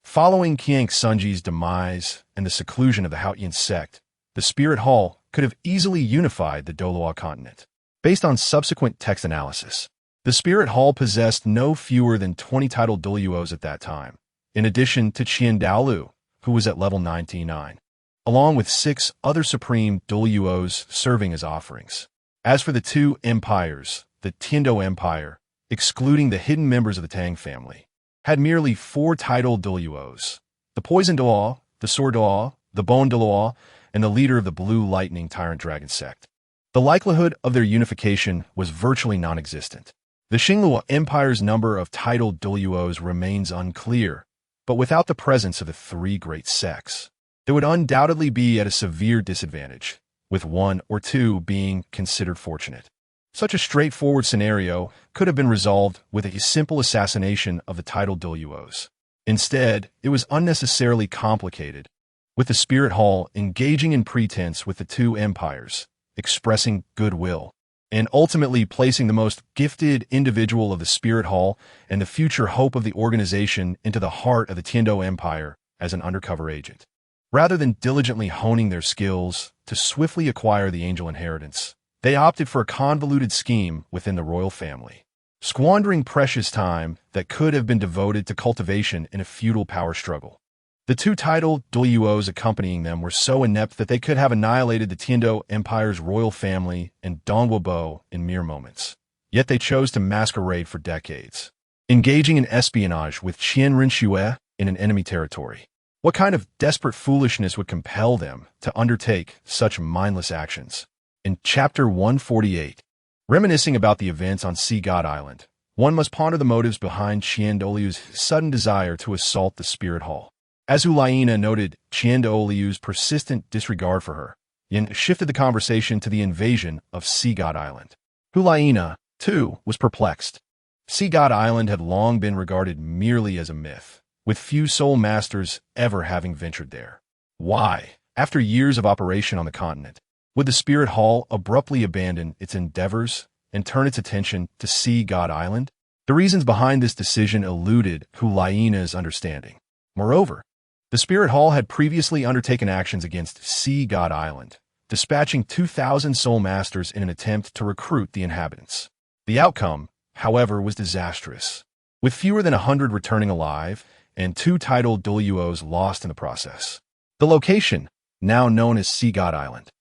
following Qiang Sunji's demise and the seclusion of the Haotian sect, the Spirit Hall could have easily unified the Douluo Continent. Based on subsequent text analysis, the Spirit Hall possessed no fewer than 20 titled Douluos at that time, in addition to Qian Daolu, who was at level 99, along with 6 other supreme Douluos serving as offerings. As for the two empires, the Tiando Empire, excluding the hidden members of the Tang family, had merely 4 titled Douluos: the Poison Douluo, the Sword Douluo, the Bone Douluo, and the leader of the Blue Lightning Tyrant Dragon sect. The likelihood of their unification was virtually non-existent. The Xingluo Empire's number of titled Douluos remains unclear, but without the presence of the 3 great sects, they would undoubtedly be at a severe disadvantage, with 1 or 2 being considered fortunate. Such a straightforward scenario could have been resolved with a simple assassination of the titled Douluos. Instead, it was unnecessarily complicated, with the Spirit Hall engaging in pretense with the 2 empires, expressing goodwill, and ultimately placing the most gifted individual of the Spirit Hall and the future hope of the organization into the heart of the Tiando Empire as an undercover agent. Rather than diligently honing their skills to swiftly acquire the angel inheritance, they opted for a convoluted scheme within the royal family, squandering precious time that could have been devoted to cultivation in a feudal power struggle. The 2 titled Douluos accompanying them were so inept that they could have annihilated the Tiando Empire's royal family and Douluo in mere moments. Yet they chose to masquerade for decades, engaging in espionage with Qian Rinxue in an enemy territory. What kind of desperate foolishness would compel them to undertake such mindless actions? In Chapter 148, reminiscing about the events on Sea God Island, one must ponder the motives behind Qian Daoliu's sudden desire to assault the Spirit Hall. As Hulaina noted Qian Daoliu's persistent disregard for her, Yin shifted the conversation to the invasion of Sea God Island. Hulaina, too, was perplexed. Sea God Island had long been regarded merely as a myth, with few soul masters ever having ventured there. Why, after years of operation on the continent, would the Spirit Hall abruptly abandon its endeavors and turn its attention to Sea God Island? The reasons behind this decision eluded Hulaina's understanding. Moreover, the Spirit Hall had previously undertaken actions against Sea God Island, dispatching 2,000 soul masters in an attempt to recruit the inhabitants. The outcome, however, was disastrous, with fewer than 100 returning alive and 2 titled Douluos lost in the process. The location, now known as Sea God Island,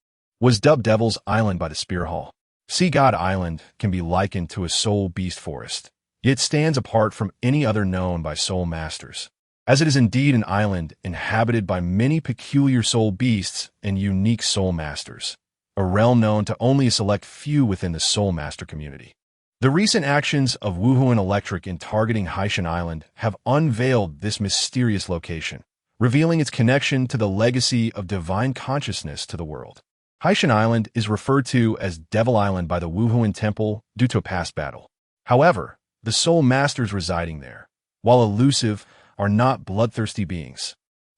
was dubbed Devil's Island by the Spirit Hall. Sea God Island can be likened to a soul beast forest, yet stands apart from any other known by soul masters, as it is indeed an island inhabited by many peculiar soul beasts and unique soul masters, a realm known to only a select few within the soul master community. The recent actions of Wuhuan Electric in targeting Haishan Island have unveiled this mysterious location, revealing its connection to the legacy of divine consciousness to the world. Haishan Island is referred to as Devil Island by the Wuhuan Temple due to a past battle. However, the soul masters residing there, while elusive, are not bloodthirsty beings.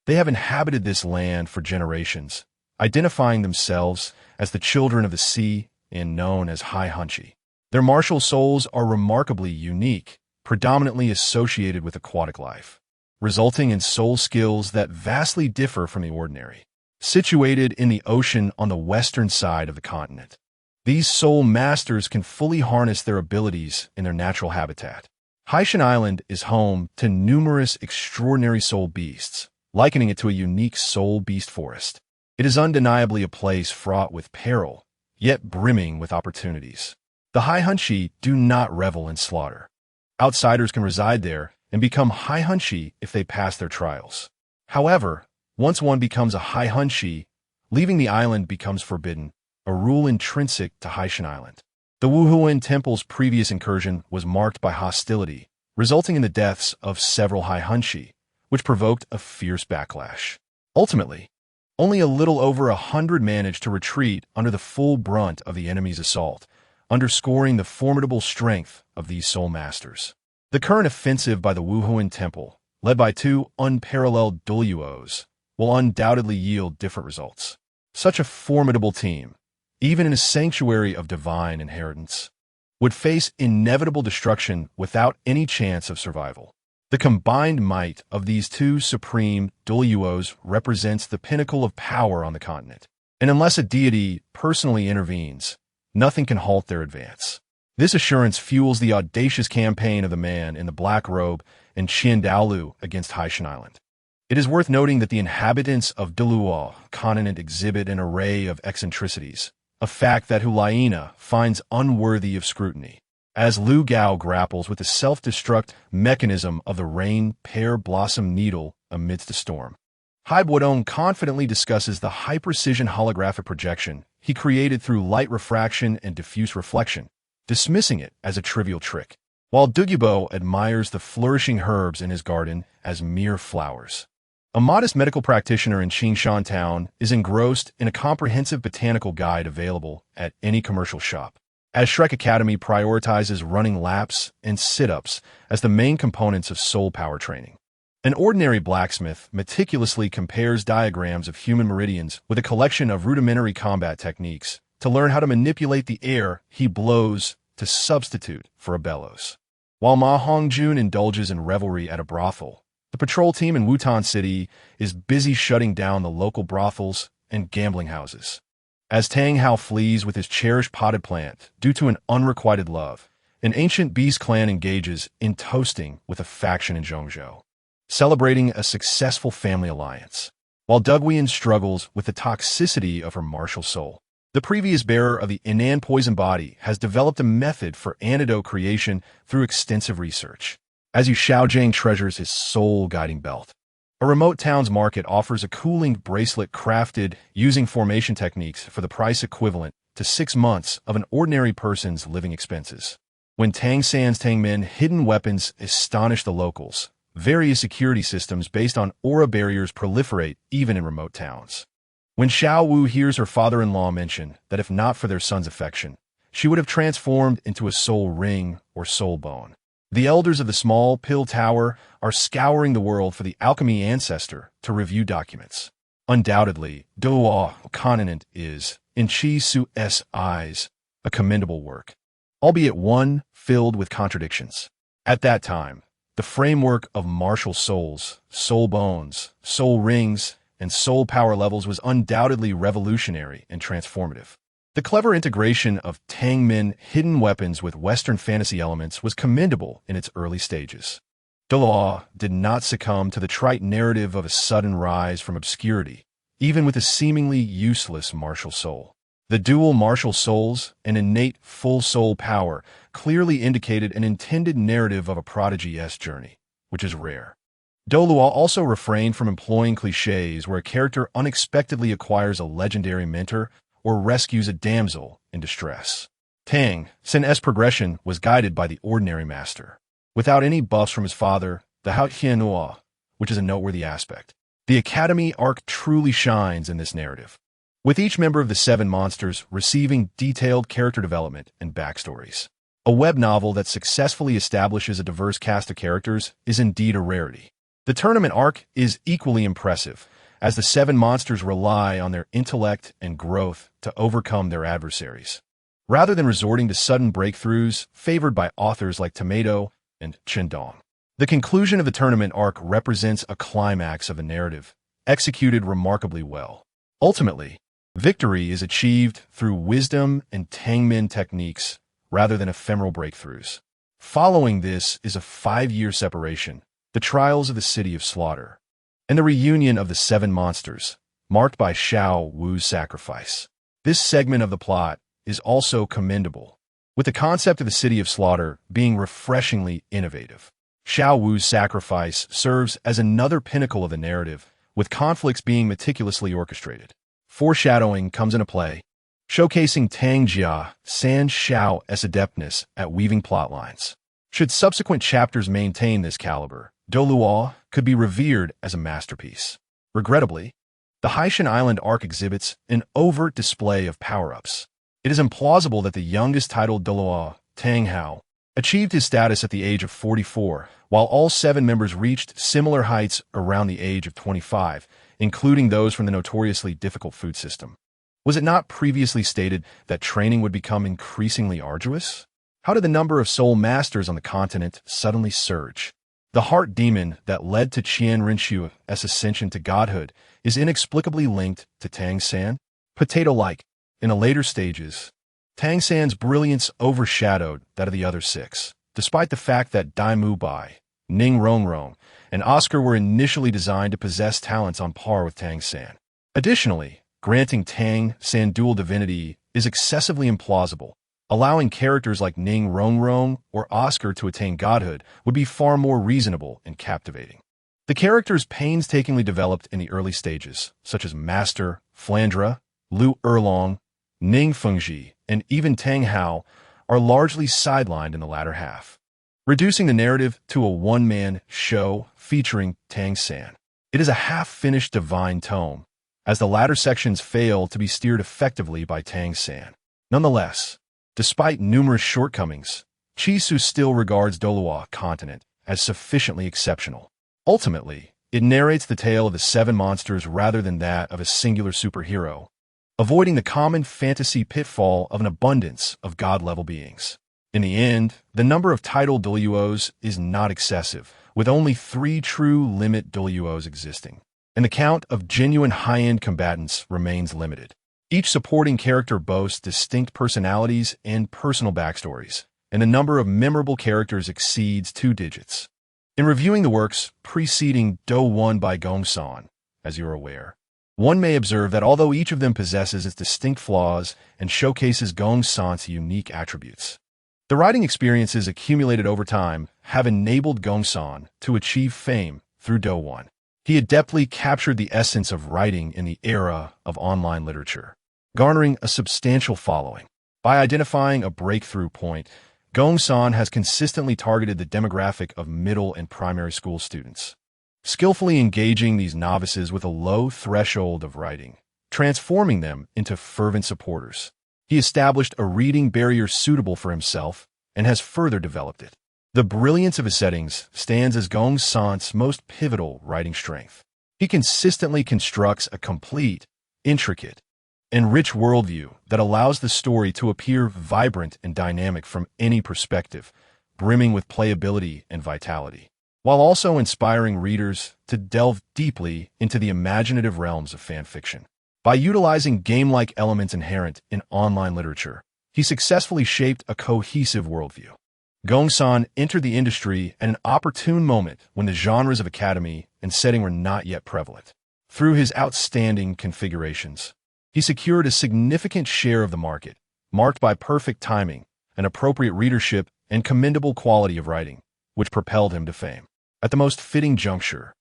They have inhabited this land for generations, identifying themselves as the children of the sea and known as High Hunchi. Their martial souls are remarkably unique, predominantly associated with aquatic life, resulting in soul skills that vastly differ from the ordinary. Situated in the ocean on the western side of the continent, these soul masters can fully harness their abilities in their natural habitat. Haishan Island is home to numerous extraordinary soul beasts, likening it to a unique soul beast forest. It is undeniably a place fraught with peril, yet brimming with opportunities. The High Hunchi do not revel in slaughter. Outsiders can reside there and become High Hunchi if they pass their trials. However, once one becomes a High Hunchi, leaving the island becomes forbidden, a rule intrinsic to Haishan Island. The Wuhuan Temple's previous incursion was marked by hostility, resulting in the deaths of several High Hunchi, which provoked a fierce backlash. Ultimately, only a little over 100 managed to retreat under the full brunt of the enemy's assault, underscoring the formidable strength of these soul masters. The current offensive by the Wuhuan Temple, led by two unparalleled Douluos, will undoubtedly yield different results. Such a formidable team, even in a sanctuary of divine inheritance, would face inevitable destruction without any chance of survival. The combined might of these two supreme Douluos represents the pinnacle of power on the continent, and unless a deity personally intervenes, nothing can halt their advance. This assurance fuels the audacious campaign of the man in the black robe and Douluo against Haishan Island. It is worth noting that the inhabitants of Douluo Continent exhibit an array of eccentricities, a fact that Hulaina finds unworthy of scrutiny. As Lu Gao grapples with the self-destruct mechanism of the rain pear blossom needle amidst a storm, Hai Buodong confidently discusses the high-precision holographic projection he created through light refraction and diffuse reflection, dismissing it as a trivial trick, while Dugyubo admires the flourishing herbs in his garden as mere flowers. A modest medical practitioner in Qingshan Town is engrossed in a comprehensive botanical guide available at any commercial shop, as Shrek Academy prioritizes running laps and sit-ups as the main components of soul power training. An ordinary blacksmith meticulously compares diagrams of human meridians with a collection of rudimentary combat techniques to learn how to manipulate the air he blows to substitute for a bellows. While Ma Hongjun indulges in revelry at a brothel, the patrol team in Wutan City is busy shutting down the local brothels and gambling houses. As Tang Hao flees with his cherished potted plant due to an unrequited love, an ancient beast clan engages in toasting with a faction in Zhongzhou, celebrating a successful family alliance, while Dugwian struggles with the toxicity of her martial soul. The previous bearer of the Inan poison body has developed a method for antidote creation through extensive research, as Yu Xiaojing treasures his soul-guiding belt. A remote town's market offers a cooling bracelet crafted using formation techniques for the price equivalent to 6 months of an ordinary person's living expenses. When Tang San's Tangmen hidden weapons astonish the locals, various security systems based on aura barriers proliferate even in remote towns. When Xiao Wu hears her father-in-law mention that if not for their son's affection, she would have transformed into a soul ring or soul bone, the elders of the small pill tower are scouring the world for the alchemy ancestor to review documents. Undoubtedly, Douluo Continent is, in Chi Su's eyes, a commendable work, albeit one filled with contradictions. At that time, the framework of martial souls, soul bones, soul rings, and soul power levels was undoubtedly revolutionary and transformative. The clever integration of Tangmen hidden weapons with Western fantasy elements was commendable in its early stages. Douluo did not succumb to the trite narrative of a sudden rise from obscurity, even with a seemingly useless martial soul. The dual martial souls and innate full soul power clearly indicated an intended narrative of a prodigy's journey, which is rare. Douluo also refrained from employing cliches where a character unexpectedly acquires a legendary mentor or rescues a damsel in distress. Tang San's progression was guided by the ordinary master, without any buffs from his father, the Hao Qianhua, which is a noteworthy aspect. The Academy arc truly shines in this narrative, with each member of the 7 monsters receiving detailed character development and backstories. A web novel that successfully establishes a diverse cast of characters is indeed a rarity. The tournament arc is equally impressive, as the 7 monsters rely on their intellect and growth to overcome their adversaries. rather than resorting to sudden breakthroughs favored by authors like Tomato and Chendong. The conclusion of the tournament arc represents a climax of a narrative, executed remarkably well. Ultimately, victory is achieved through wisdom and Tangmen techniques rather than ephemeral breakthroughs. Following this is a 5-year separation, the trials of the City of Slaughter, and the reunion of the 7 monsters, marked by Xiao Wu's sacrifice. This segment of the plot is also commendable, with the concept of the City of Slaughter being refreshingly innovative. Xiao Wu's sacrifice serves as another pinnacle of the narrative, with conflicts being meticulously orchestrated. Foreshadowing comes into play, showcasing Tang San's Xiao's adeptness at weaving plotlines. Should subsequent chapters maintain this caliber, Douluo could be revered as a masterpiece. Regrettably, the Haishan Island arc exhibits an overt display of power-ups. It is implausible that the youngest titled Douluo, Tang Hao, achieved his status at the age of 44, while all 7 members reached similar heights around the age of 25, including those from the notoriously difficult food system. Was it not previously stated that training would become increasingly arduous? How did the number of soul masters on the continent suddenly surge? The heart demon that led to Qian Rinshu's ascension to godhood is inexplicably linked to Tang San. Potato-like, in the later stages, Tang San's brilliance overshadowed that of the other 6, despite the fact that Dai Mu Bai, Ning Rongrong, and Oscar were initially designed to possess talents on par with Tang San. Additionally, granting Tang San dual divinity is excessively implausible. Allowing characters like Ning Rongrong or Oscar to attain godhood would be far more reasonable and captivating. The characters painstakingly developed in the early stages, such as Master, Flandra, Lu Erlong, Ning Fengji, and even Tang Hao, are largely sidelined in the latter half, reducing the narrative to a one-man show featuring Tang San. It is a half-finished divine tome, as the latter sections fail to be steered effectively by Tang San. Nonetheless, despite numerous shortcomings, Chisu still regards Douluo Continent as sufficiently exceptional. Ultimately, it narrates the tale of the 7 monsters rather than that of a singular superhero, avoiding the common fantasy pitfall of an abundance of god-level beings. In the end, the number of titled Douluos is not excessive, with only 3 true limit Douluos existing, and the count of genuine high-end combatants remains limited. Each supporting character boasts distinct personalities and personal backstories, and the number of memorable characters exceeds 2 digits. In reviewing the works preceding Do 1 by Gong San, as you are aware, one may observe that although each of them possesses its distinct flaws and showcases Gong San's unique attributes, the writing experiences accumulated over time have enabled Gong San to achieve fame through Do 1. He adeptly captured the essence of writing in the era of online literature, garnering a substantial following. By identifying a breakthrough point, Gong San has consistently targeted the demographic of middle and primary school students, skillfully engaging these novices with a low threshold of writing, transforming them into fervent supporters. He established a reading barrier suitable for himself and has further developed it. The brilliance of his settings stands as Gong San's most pivotal writing strength. He consistently constructs a complete, intricate, and rich worldview that allows the story to appear vibrant and dynamic from any perspective, brimming with playability and vitality, while also inspiring readers to delve deeply into the imaginative realms of fan fiction. By utilizing game-like elements inherent in online literature, he successfully shaped a cohesive worldview. Gong San entered the industry at an opportune moment when the genres of academy and setting were not yet prevalent. Through his outstanding configurations, he secured a significant share of the market, marked by perfect timing, an appropriate readership, and commendable quality of writing, which propelled him to fame. At the most fitting juncture,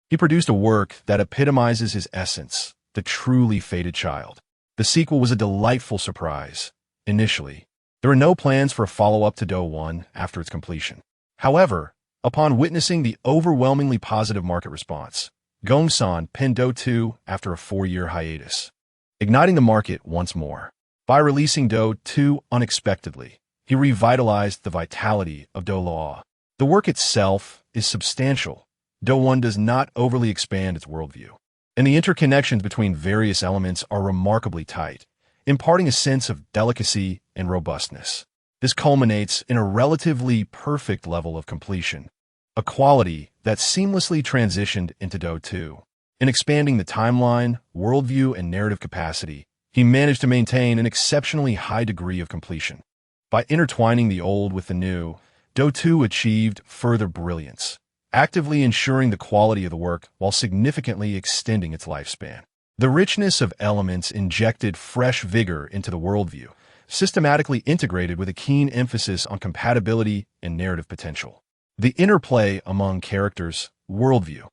he produced a work that epitomizes his essence, the truly fated child. The sequel was a delightful surprise. Initially, there were no plans for a follow-up to Do 1 after its completion. However, upon witnessing the overwhelmingly positive market response, Gong San penned Do 2 after a 4-year hiatus, igniting the market once more. By releasing Do 2 unexpectedly, he revitalized the vitality of Douluo. The work itself is substantial. Do 1 does not overly expand its worldview, and the interconnections between various elements are remarkably tight, imparting a sense of delicacy and robustness. This culminates in a relatively perfect level of completion, a quality that seamlessly transitioned into Do 2. In expanding the timeline, worldview, and narrative capacity, he managed to maintain an exceptionally high degree of completion. By intertwining the old with the new, Do 2 achieved further brilliance, actively ensuring the quality of the work while significantly extending its lifespan. The richness of elements injected fresh vigor into the worldview, systematically integrated with a keen emphasis on compatibility and narrative potential. The interplay among characters, worldview,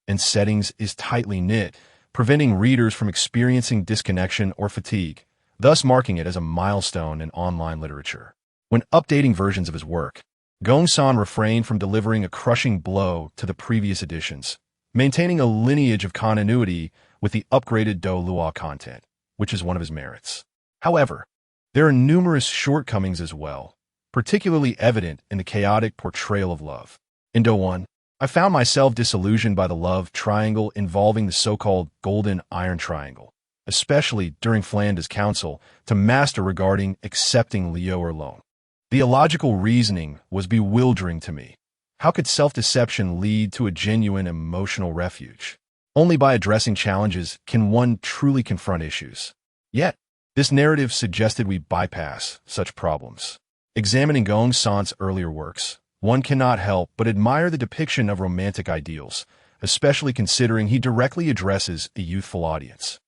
and settings is tightly knit, preventing readers from experiencing disconnection or fatigue, thus marking it as a milestone in online literature. When updating versions of his work, Gong-san refrained from delivering a crushing blow to the previous editions, maintaining a lineage of continuity with the upgraded Douluo content, which is one of his merits. However, there are numerous shortcomings as well, particularly evident in the chaotic portrayal of love. In Do 1, I found myself disillusioned by the love triangle involving the so-called Golden Iron Triangle, especially during Flanda's counsel to Master regarding accepting Leo or Loan. The illogical reasoning was bewildering to me. How could self-deception lead to a genuine emotional refuge? Only by addressing challenges can one truly confront issues. Yet, this narrative suggested we bypass such problems. Examining Gong-san's earlier works, one cannot help but admire the depiction of romantic ideals, especially considering he directly addresses a youthful audience.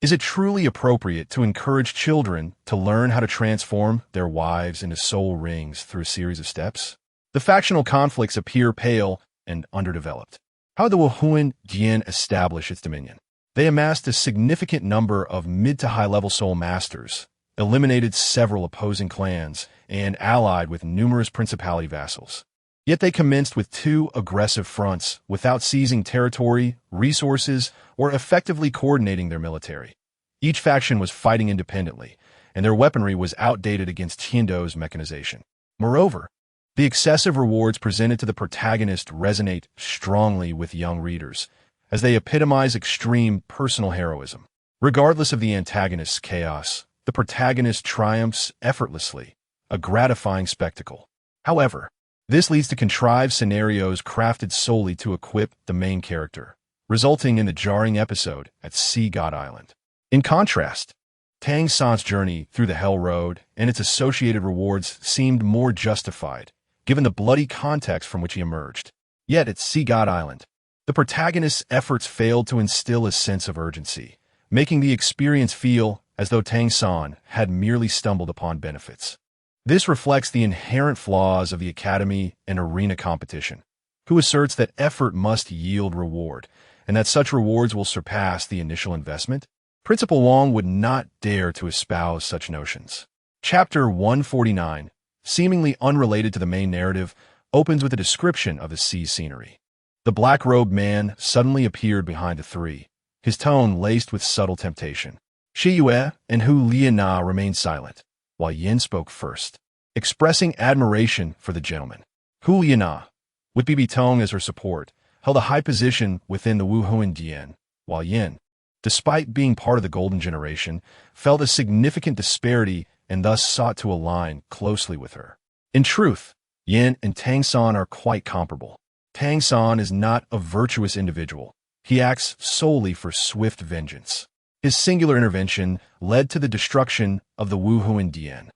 Is it truly appropriate to encourage children to learn how to transform their wives into soul rings through a series of steps? The factional conflicts appear pale and underdeveloped. How did the Wuhuan Dian establish its dominion? They amassed a significant number of mid to high-level soul masters, eliminated several opposing clans, and allied with numerous principality vassals. Yet they commenced with 2 aggressive fronts without seizing territory, resources, or effectively coordinating their military. Each faction was fighting independently, and their weaponry was outdated against Tiando's mechanization. Moreover, the excessive rewards presented to the protagonist resonate strongly with young readers, as they epitomize extreme personal heroism. Regardless of the antagonist's chaos, the protagonist triumphs effortlessly, a gratifying spectacle. However, this leads to contrived scenarios crafted solely to equip the main character, resulting in the jarring episode at Sea God Island. In contrast, Tang San's journey through the Hell Road and its associated rewards seemed more justified, given the bloody context from which he emerged. Yet at Sea God Island, the protagonist's efforts failed to instill a sense of urgency, making the experience feel as though Tang San had merely stumbled upon benefits. This reflects the inherent flaws of the academy and arena competition, who asserts that effort must yield reward, and that such rewards will surpass the initial investment. Principal Wong would not dare to espouse such notions. Chapter 149, seemingly unrelated to the main narrative, opens with a description of the sea scenery. The black-robed man suddenly appeared behind the 3, his tone laced with subtle temptation. Shi Yue and Hu Liana remained silent, while Yin spoke first, expressing admiration for the gentleman. Hu Liana, with Bibi Tong as her support, held a high position within the Wuhuan Dian, while Yin, despite being part of the Golden Generation, felt a significant disparity and thus sought to align closely with her. In truth, Yin and Tang San are quite comparable. Tang San is not a virtuous individual. He acts solely for swift vengeance. His singular intervention led to the destruction of the Wuhuan Dian,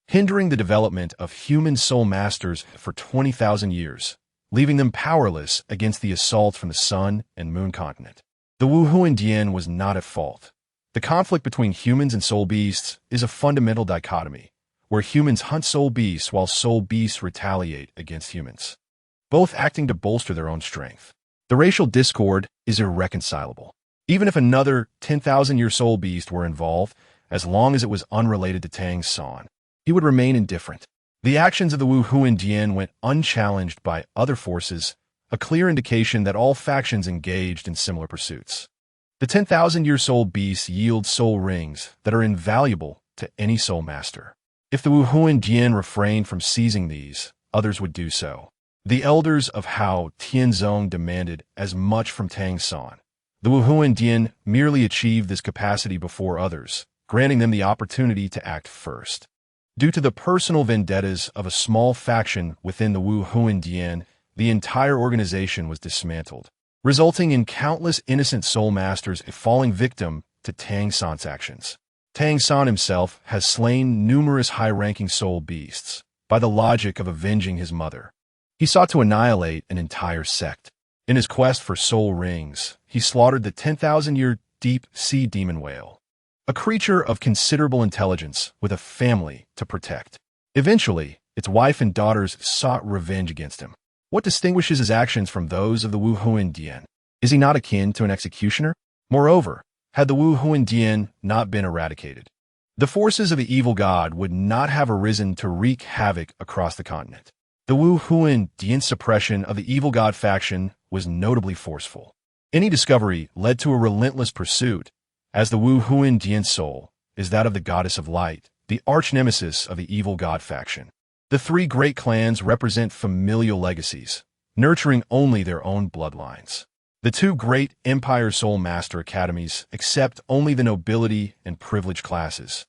hindering the development of human soul masters for 20,000 years, leaving them powerless against the assaults from the Sun and Moon continent. The Wuhuan Dian was not at fault. The conflict between humans and soul beasts is a fundamental dichotomy, where humans hunt soul beasts while soul beasts retaliate against humans, both acting to bolster their own strength. The racial discord is irreconcilable. Even if another 10,000-year soul beast were involved, as long as it was unrelated to Tang San, he would remain indifferent. The actions of the Wuhuan Dian went unchallenged by other forces, a clear indication that all factions engaged in similar pursuits. The 10,000-year soul beasts yield soul rings that are invaluable to any soul master. If the Wuhuan Dian refrained from seizing these, others would do so. The elders of Hao Tianzong demanded as much from Tang San. The Wuhuan Dian merely achieved this capacity before others, granting them the opportunity to act first. Due to the personal vendettas of a small faction within the Wu Huandian, the entire organization was dismantled, resulting in countless innocent soul masters falling victim to Tang San's actions. Tang San himself has slain numerous high-ranking soul beasts by the logic of avenging his mother. He sought to annihilate an entire sect. In his quest for soul rings, he slaughtered the 10,000-year deep-sea demon whale, a creature of considerable intelligence with a family to protect. Eventually, its wife and daughters sought revenge against him. What distinguishes his actions from those of the Wu Huandian? Is he not akin to an executioner? Moreover, had the Wu Huandian not been eradicated, the forces of the evil god would not have arisen to wreak havoc across the continent. The Wu Huandian's suppression of the evil god faction was notably forceful. Any discovery led to a relentless pursuit, as the Wu Huandian's soul is that of the goddess of light, the arch-nemesis of the evil god faction. The three great clans represent familial legacies, nurturing only their own bloodlines. The two great Empire Soul Master Academies accept only the nobility and privileged classes,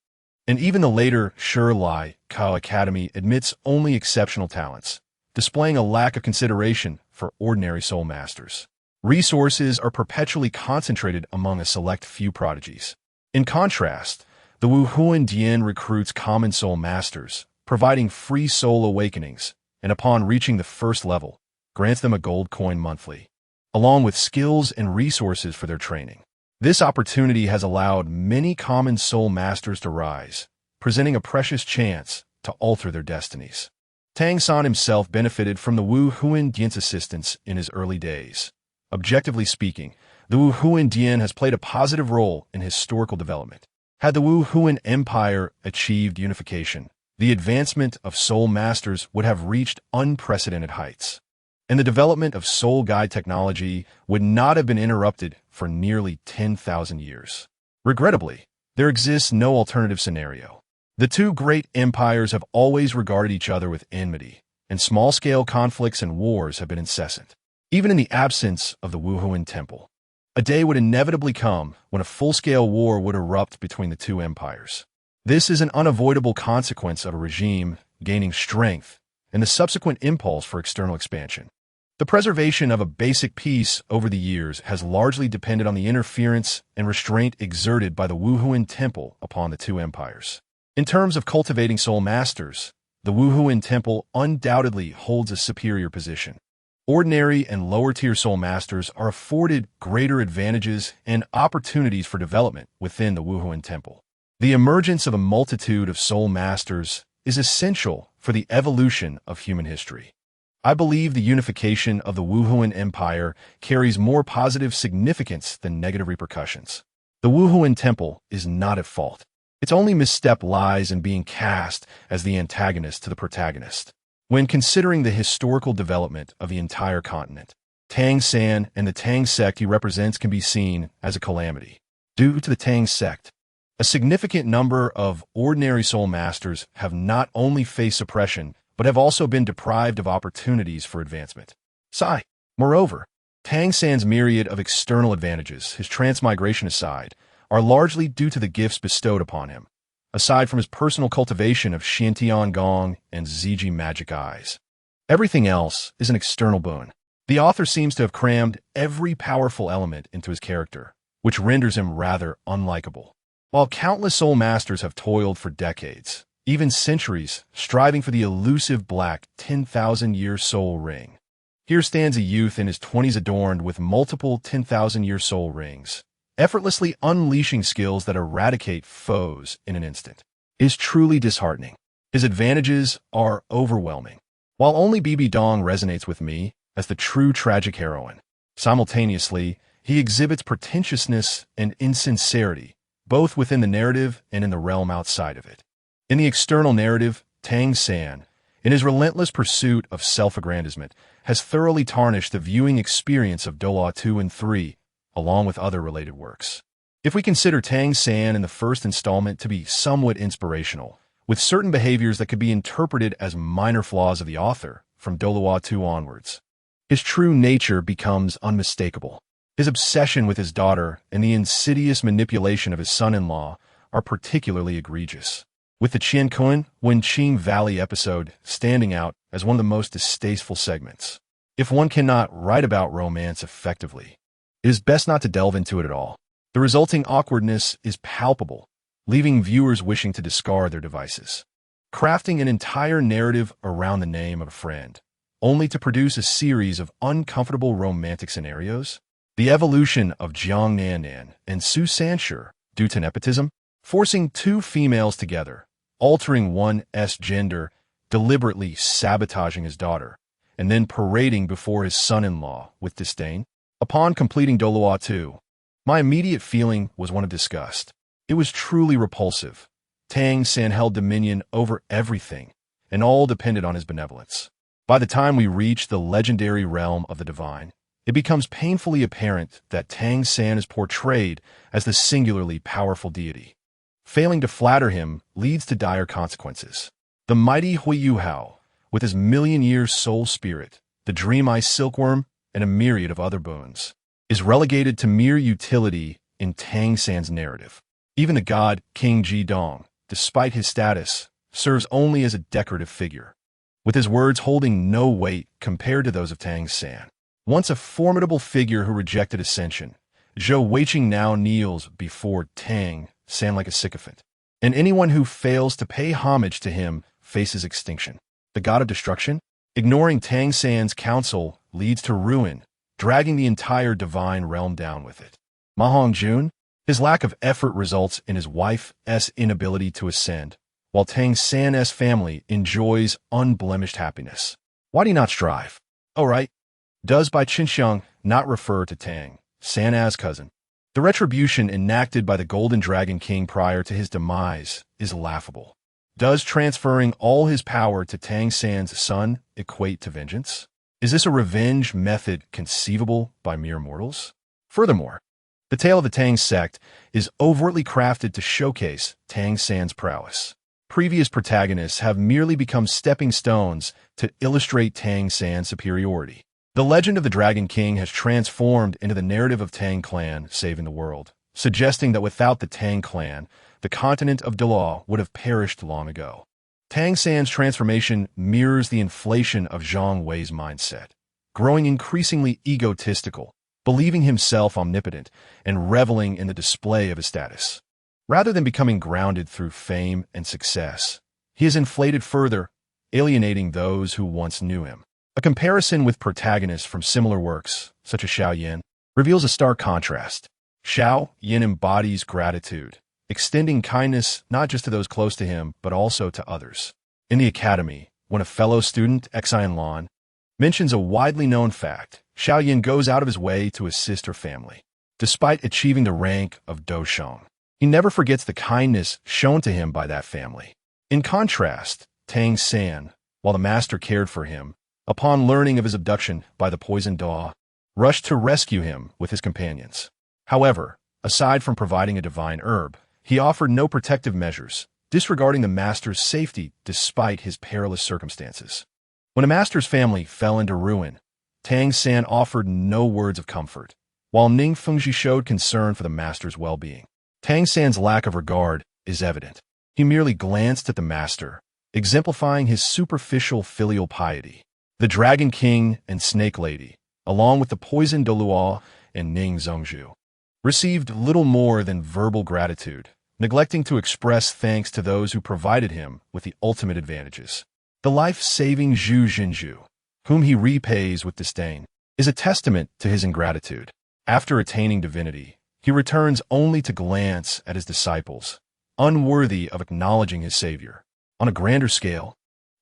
and even the later Shirlai Kao Academy admits only exceptional talents, displaying a lack of consideration for ordinary soul masters. Resources are perpetually concentrated among a select few prodigies. In contrast, the Wu Huandian recruits common soul masters, providing free soul awakenings, and upon reaching the first level, grants them a gold coin monthly, along with skills and resources for their training. This opportunity has allowed many common soul masters to rise, presenting a precious chance to alter their destinies. Tang San himself benefited from the Wu Huandian's assistance in his early days. Objectively speaking, the Wu Huandian has played a positive role in historical development. Had the Wu Huan Empire achieved unification, the advancement of soul masters would have reached unprecedented heights, and the development of soul guide technology would not have been interrupted for nearly 10,000 years. Regrettably, there exists no alternative scenario. The two great empires have always regarded each other with enmity, and small-scale conflicts and wars have been incessant. Even in the absence of the Wu Huan Temple, a day would inevitably come when a full-scale war would erupt between the two empires. This is an unavoidable consequence of a regime gaining strength and the subsequent impulse for external expansion. The preservation of a basic peace over the years has largely depended on the interference and restraint exerted by the Wu Huan Temple upon the two empires. In terms of cultivating soul masters, the Wu Huan Temple undoubtedly holds a superior position. Ordinary and lower-tier soul masters are afforded greater advantages and opportunities for development within the Wu Huan Temple. The emergence of a multitude of soul masters is essential for the evolution of human history. I believe the unification of the Wu Huan Empire carries more positive significance than negative repercussions. The Wu Huan Temple is not at fault. Its only misstep lies in being cast as the antagonist to the protagonist. When considering the historical development of the entire continent, Tang San and the Tang sect he represents can be seen as a calamity. Due to the Tang sect, a significant number of ordinary soul masters have not only faced suppression, but have also been deprived of opportunities for advancement. Moreover, Tang San's myriad of external advantages, his transmigration aside, are largely due to the gifts bestowed upon him, aside from his personal cultivation of Shantian Gong and Ziji magic eyes. Everything else is an external boon. The author seems to have crammed every powerful element into his character, which renders him rather unlikable. While countless soul masters have toiled for decades, even centuries, striving for the elusive black 10,000-year soul ring, here stands a youth in his 20s adorned with multiple 10,000-year soul rings, effortlessly unleashing skills that eradicate foes in an instant. It is truly disheartening. His advantages are overwhelming. While only Bibi Dong resonates with me as the true tragic heroine, simultaneously, he exhibits pretentiousness and insincerity, both within the narrative and in the realm outside of it. In the external narrative, Tang San, in his relentless pursuit of self-aggrandizement, has thoroughly tarnished the viewing experience of Douluo 2 and 3, along with other related works. If we consider Tang San in the first installment to be somewhat inspirational, with certain behaviors that could be interpreted as minor flaws of the author from Douluo 2 onwards, his true nature becomes unmistakable. His obsession with his daughter and the insidious manipulation of his son-in-law are particularly egregious. with the Qian Wenqing Valley episode standing out as one of the most distasteful segments. If one cannot write about romance effectively, it is best not to delve into it at all. The resulting awkwardness is palpable, leaving viewers wishing to discard their devices. Crafting an entire narrative around the name of a friend, only to produce a series of uncomfortable romantic scenarios? The evolution of Jiang Nannan and Su Sanshi due to nepotism, forcing two females together, altering one's gender, deliberately sabotaging his daughter, and then parading before his son-in-law with disdain. Upon completing Douluo 2, my immediate feeling was one of disgust. It was truly repulsive. Tang San held dominion over everything, and all depended on his benevolence. By the time we reach the legendary realm of the divine, it becomes painfully apparent that Tang San is portrayed as the singularly powerful deity. Failing to flatter him leads to dire consequences. The mighty Huiyu Hao, with his million-year soul spirit, the dream-eye silkworm, and a myriad of other boons, is relegated to mere utility in Tang San's narrative. Even the god King Ji Dong, despite his status, serves only as a decorative figure, with his words holding no weight compared to those of Tang San. Once a formidable figure who rejected ascension, Zhou Weiqing now kneels before Tang San like a sycophant, and anyone who fails to pay homage to him faces extinction. The god of destruction, ignoring Tang San's counsel, leads to ruin, dragging the entire divine realm down with it. Ma Hongjun, his lack of effort results in his wife's inability to ascend, while Tang San's family enjoys unblemished happiness. Why do you not strive? Oh, right. Does by Qinxiang not refer to Tang San as cousin? The retribution enacted by the Golden Dragon King prior to his demise is laughable. Does transferring all his power to Tang San's son equate to vengeance? Is this a revenge method conceivable by mere mortals? Furthermore, the tale of the Tang sect is overtly crafted to showcase Tang San's prowess. Previous protagonists have merely become stepping stones to illustrate Tang San's superiority. The legend of the Dragon King has transformed into the narrative of Tang clan saving the world, suggesting that without the Tang clan, the continent of Douluo would have perished long ago. Tang San's transformation mirrors the inflation of Zhang Wei's mindset, growing increasingly egotistical, believing himself omnipotent, and reveling in the display of his status. Rather than becoming grounded through fame and success, he is inflated further, alienating those who once knew him. A comparison with protagonists from similar works, such as Xiao Yan, reveals a stark contrast. Xiao Yan embodies gratitude, extending kindness not just to those close to him, but also to others. In the academy, when a fellow student, Xian Lan, mentions a widely known fact, Xiao Yan goes out of his way to assist her family. Despite achieving the rank of Doshong, he never forgets the kindness shown to him by that family. In contrast, Tang San, while the master cared for him, upon learning of his abduction by the poisoned daw, rushed to rescue him with his companions. However, aside from providing a divine herb, he offered no protective measures, disregarding the master's safety despite his perilous circumstances. When the master's family fell into ruin, Tang San offered no words of comfort, while Ning Fengji showed concern for the master's well-being. Tang San's lack of regard is evident. He merely glanced at the master, exemplifying his superficial filial piety. The Dragon King and Snake Lady, along with the poisoned Douluo and Ning Zhongzhu, received little more than verbal gratitude, neglecting to express thanks to those who provided him with the ultimate advantages. The life-saving Zhu Jinzhu, whom he repays with disdain, is a testament to his ingratitude. After attaining divinity, he returns only to glance at his disciples, unworthy of acknowledging his savior. On a grander scale,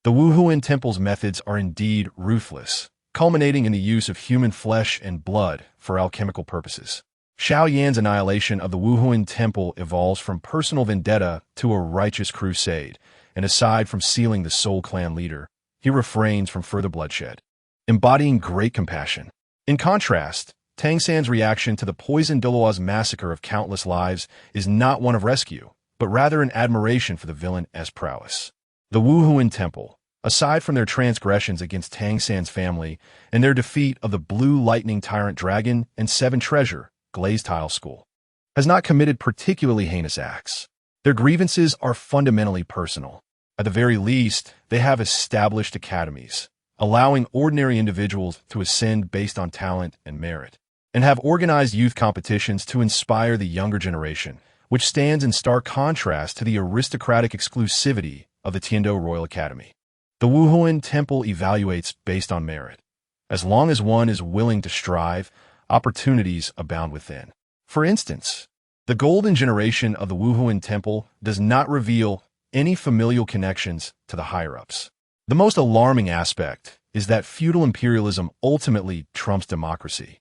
the Wuhuan Temple's methods are indeed ruthless, culminating in the use of human flesh and blood for alchemical purposes. Xiao Yan's annihilation of the Wuhuan Temple evolves from personal vendetta to a righteous crusade, and aside from sealing the Soul Clan leader, he refrains from further bloodshed, embodying great compassion. In contrast, Tang San's reaction to the poisoned Douluo's massacre of countless lives is not one of rescue, but rather an admiration for the villain's prowess. The Wuhuan Temple, aside from their transgressions against Tang San's family and their defeat of the Blue Lightning Tyrant Dragon and Seven Treasure, Glazed Tile School, has not committed particularly heinous acts. Their grievances are fundamentally personal. At the very least, they have established academies, allowing ordinary individuals to ascend based on talent and merit, and have organized youth competitions to inspire the younger generation, which stands in stark contrast to the aristocratic exclusivity of the Tiando Royal Academy. The Wuhuan Temple evaluates based on merit. As long as one is willing to strive, opportunities abound within. For instance, the golden generation of the Wuhuan Temple does not reveal any familial connections to the higher-ups. The most alarming aspect is that feudal imperialism ultimately trumps democracy,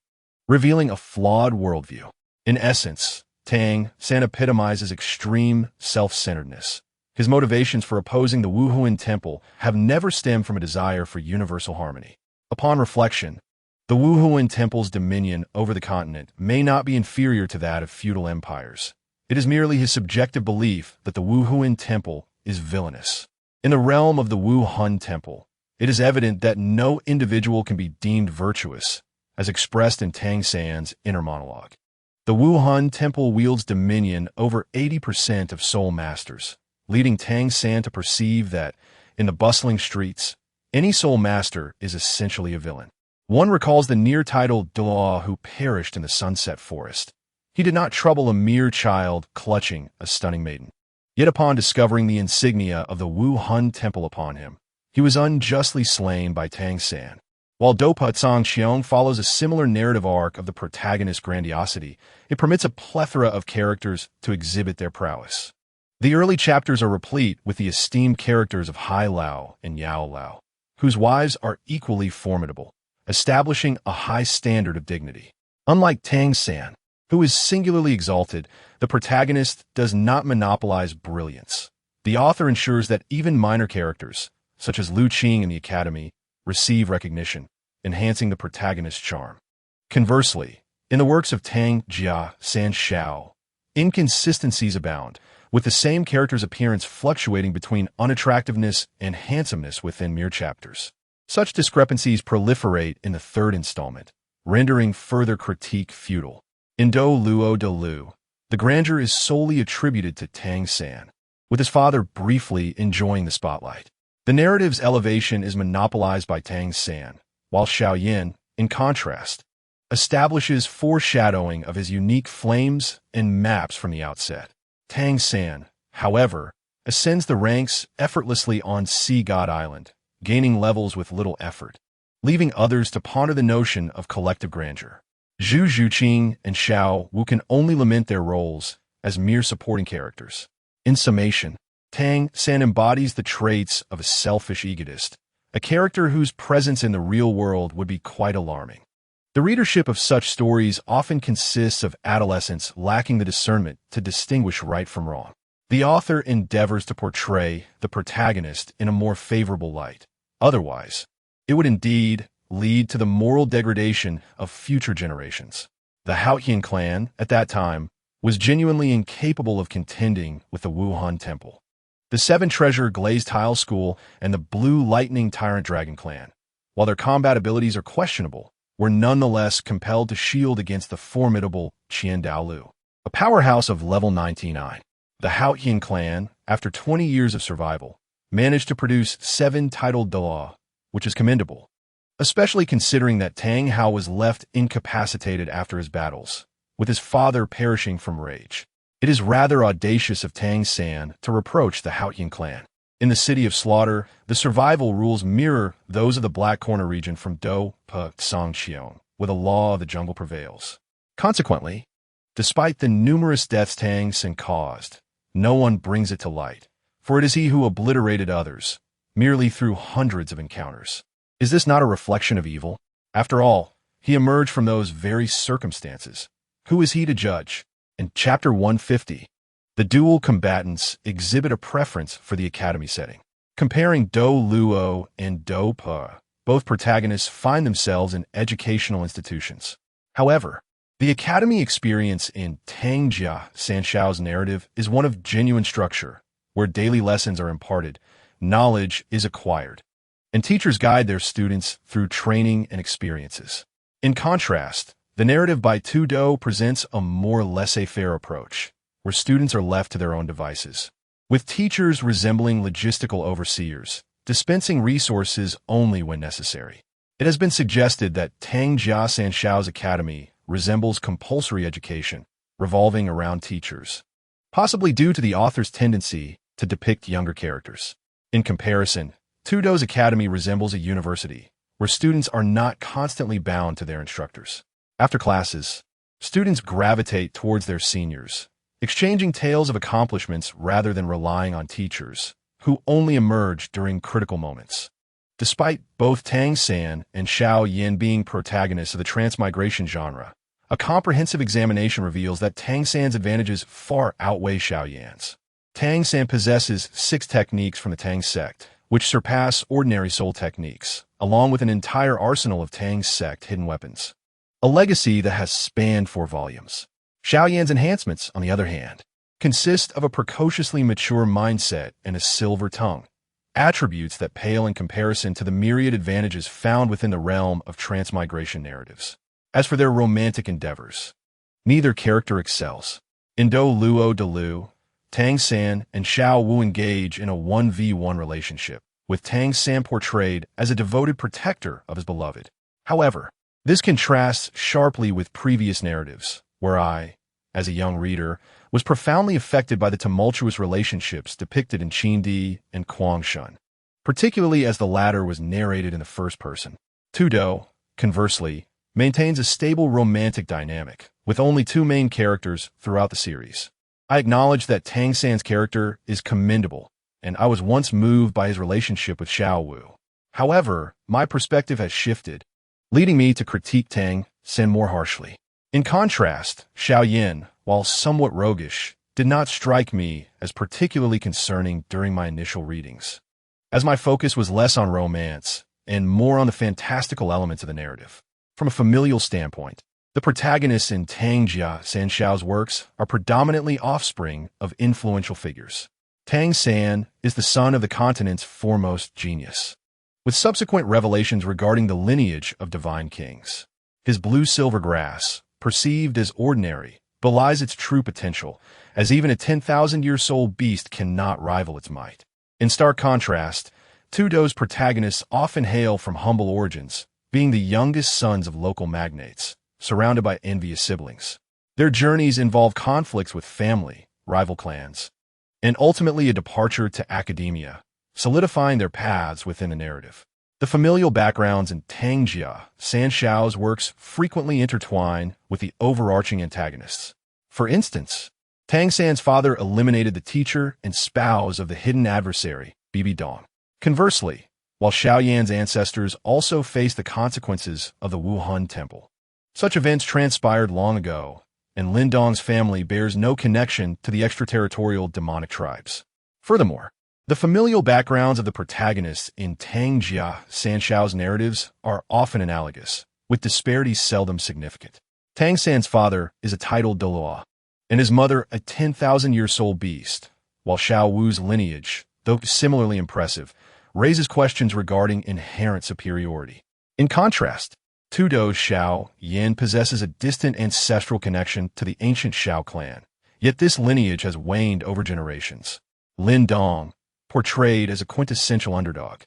revealing a flawed worldview. In essence, Tang San epitomizes extreme self-centeredness. His motivations for opposing the Wuhuan Temple have never stemmed from a desire for universal harmony. Upon reflection, the Wuhuan Temple's dominion over the continent may not be inferior to that of feudal empires. It is merely his subjective belief that the Wuhuan Temple is villainous. In the realm of the Wuhuan Temple, it is evident that no individual can be deemed virtuous, as expressed in Tang San's inner monologue. The Wuhuan Temple wields dominion over 80% of soul masters, leading Tang San to perceive that, in the bustling streets, any soul master is essentially a villain. One recalls the near-titled Douluo who perished in the sunset forest. He did not trouble a mere child clutching a stunning maiden. Yet upon discovering the insignia of the Wuhuan Temple upon him, he was unjustly slain by Tang San. While Dopa Tsang Xiong follows a similar narrative arc of the protagonist's grandiosity, it permits a plethora of characters to exhibit their prowess. The early chapters are replete with the esteemed characters of Hai Lao and Yao Lao, whose wives are equally formidable, establishing a high standard of dignity. Unlike Tang San, who is singularly exalted, the protagonist does not monopolize brilliance. The author ensures that even minor characters, such as Lu Qing in the Academy, receive recognition, enhancing the protagonist's charm. Conversely, in the works of Tang San Shao, inconsistencies abound, with the same character's appearance fluctuating between unattractiveness and handsomeness within mere chapters. Such discrepancies proliferate in the third installment, rendering further critique futile. In Douluo, the grandeur is solely attributed to Tang San, with his father briefly enjoying the spotlight. The narrative's elevation is monopolized by Tang San, while Xiaoyan, in contrast, establishes foreshadowing of his unique flames and maps from the outset. Tang San, however, ascends the ranks effortlessly on Sea God Island, gaining levels with little effort, leaving others to ponder the notion of collective grandeur. Zhu Zhuqing and Xiao Wu can only lament their roles as mere supporting characters. In summation, Tang San embodies the traits of a selfish egotist, a character whose presence in the real world would be quite alarming. The readership of such stories often consists of adolescents lacking the discernment to distinguish right from wrong. The author endeavors to portray the protagonist in a more favorable light. Otherwise, it would indeed lead to the moral degradation of future generations. The Haotian clan, at that time, was genuinely incapable of contending with the Wuhuan Temple. The Seven Treasure Glazed Tile School and the Blue Lightning Tyrant Dragon clan, while their combat abilities are questionable, were nonetheless compelled to shield against the formidable Qian Daolu, a powerhouse of level 99. The Haotian clan, after 20 years of survival, managed to produce 7 titled Douluo, which is commendable, especially considering that Tang Hao was left incapacitated after his battles, with his father perishing from rage. It is rather audacious of Tang San to reproach the Haotian clan. In the City of Slaughter, the survival rules mirror those of the Black Corner region from Do Pa Tsang Xiong, where the law of the jungle prevails. Consequently, despite the numerous deaths Tang San caused, no one brings it to light, for it is he who obliterated others, merely through hundreds of encounters. Is this not a reflection of evil? After all, he emerged from those very circumstances. Who is he to judge? In Chapter 150, the dual combatants exhibit a preference for the academy setting. Comparing Douluo and Do Pa, both protagonists find themselves in educational institutions. However, the academy experience in Tang San Shao's narrative is one of genuine structure, where daily lessons are imparted, knowledge is acquired, and teachers guide their students through training and experiences. In contrast, the narrative by Tu Do presents a more laissez-faire approach, where students are left to their own devices, with teachers resembling logistical overseers, dispensing resources only when necessary. It has been suggested that Tang San Shao's academy resembles compulsory education, revolving around teachers, possibly due to the author's tendency to depict younger characters. In comparison, Douluo's academy resembles a university, where students are not constantly bound to their instructors. After classes, students gravitate towards their seniors, exchanging tales of accomplishments rather than relying on teachers, who only emerge during critical moments. Despite both Tang San and Xiao Yin being protagonists of the transmigration genre, a comprehensive examination reveals that Tang San's advantages far outweigh Xiao Yan's. Tang San possesses 6 techniques from the Tang sect, which surpass ordinary soul techniques, along with an entire arsenal of Tang sect hidden weapons. A legacy that has spanned 4 volumes. Xiao Yan's enhancements, on the other hand, consist of a precociously mature mindset and a silver tongue, attributes that pale in comparison to the myriad advantages found within the realm of transmigration narratives. As for their romantic endeavors, neither character excels. In Douluo, Tang San and Xiao Wu engage in a 1v1 relationship, with Tang San portrayed as a devoted protector of his beloved. However, this contrasts sharply with previous narratives, where I, as a young reader, was profoundly affected by the tumultuous relationships depicted in Qindi and Guangshun, particularly as the latter was narrated in the first person. Douluo, conversely, maintains a stable romantic dynamic, with only 2 main characters throughout the series. I acknowledge that Tang San's character is commendable, and I was once moved by his relationship with Xiao Wu. However, my perspective has shifted, leading me to critique Tang San more harshly. In contrast, Xiao Yin, while somewhat roguish, did not strike me as particularly concerning during my initial readings, as my focus was less on romance and more on the fantastical elements of the narrative. From a familial standpoint, the protagonists in Tang San Shao's works are predominantly offspring of influential figures. Tang San is the son of the continent's foremost genius, with subsequent revelations regarding the lineage of divine kings. His blue-silver grass, perceived as ordinary, belies its true potential, as even a 10,000-year-old beast cannot rival its might. In stark contrast, Douluo's protagonists often hail from humble origins, being the youngest sons of local magnates, surrounded by envious siblings. Their journeys involve conflicts with family, rival clans, and ultimately a departure to academia, solidifying their paths within the narrative. The familial backgrounds in Tang San Shao's works frequently intertwine with the overarching antagonists. For instance, Tang San's father eliminated the teacher and spouse of the hidden adversary, Bibi Dong. Conversely, while Xiao Yan's ancestors also faced the consequences of the Wuhan Temple. Such events transpired long ago, and Lin Dong's family bears no connection to the extraterritorial demonic tribes. Furthermore, the familial backgrounds of the protagonists in Tang San Shao's narratives are often analogous, with disparities seldom significant. Tang San's father is a titled Douluo, and his mother a 10,000-year-old beast, while Xiao Wu's lineage, though similarly impressive, raises questions regarding inherent superiority. In contrast, Douluo's Xiao Yin possesses a distant ancestral connection to the ancient Xiao clan, yet this lineage has waned over generations. Lin Dong, portrayed as a quintessential underdog,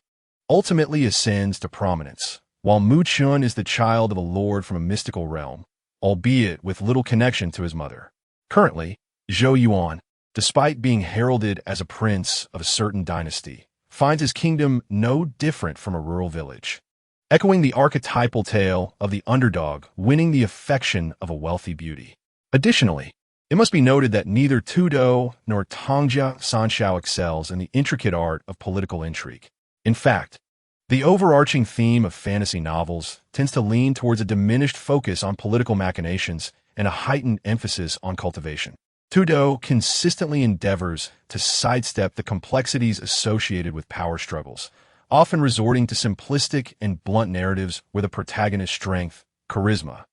ultimately ascends to prominence, while Mu Chun is the child of a lord from a mystical realm, albeit with little connection to his mother. Currently, Zhou Yuan, despite being heralded as a prince of a certain dynasty, finds his kingdom no different from a rural village, echoing the archetypal tale of the underdog winning the affection of a wealthy beauty. Additionally, it must be noted that neither Douluo nor Tang San Shao excels in the intricate art of political intrigue. In fact, the overarching theme of fantasy novels tends to lean towards a diminished focus on political machinations and a heightened emphasis on cultivation. Douluo consistently endeavors to sidestep the complexities associated with power struggles, often resorting to simplistic and blunt narratives where the protagonist's strength, charisma,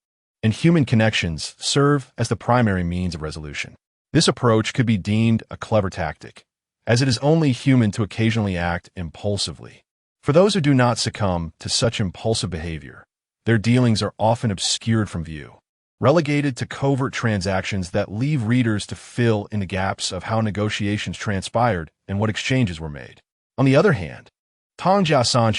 and human connections serve as the primary means of resolution. This approach could be deemed a clever tactic, as it is only human to occasionally act impulsively. For those who do not succumb to such impulsive behavior, their dealings are often obscured from view, relegated to covert transactions that leave readers to fill in the gaps of how negotiations transpired and what exchanges were made. On the other hand, Tang San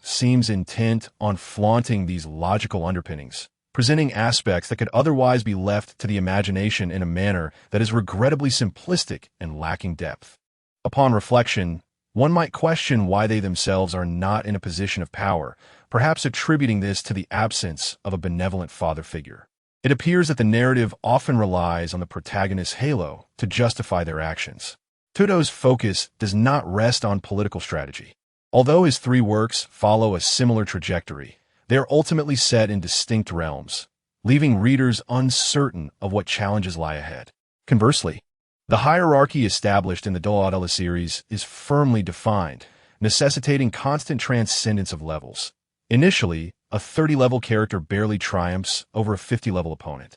seems intent on flaunting these logical underpinnings, presenting aspects that could otherwise be left to the imagination in a manner that is regrettably simplistic and lacking depth. Upon reflection, one might question why they themselves are not in a position of power, perhaps attributing this to the absence of a benevolent father figure. It appears that the narrative often relies on the protagonist's halo to justify their actions. Tudo's focus does not rest on political strategy. Although his three works follow a similar trajectory, they are ultimately set in distinct realms, leaving readers uncertain of what challenges lie ahead. Conversely, the hierarchy established in the Douluo series is firmly defined, necessitating constant transcendence of levels. Initially, a 30-level character barely triumphs over a 50-level opponent,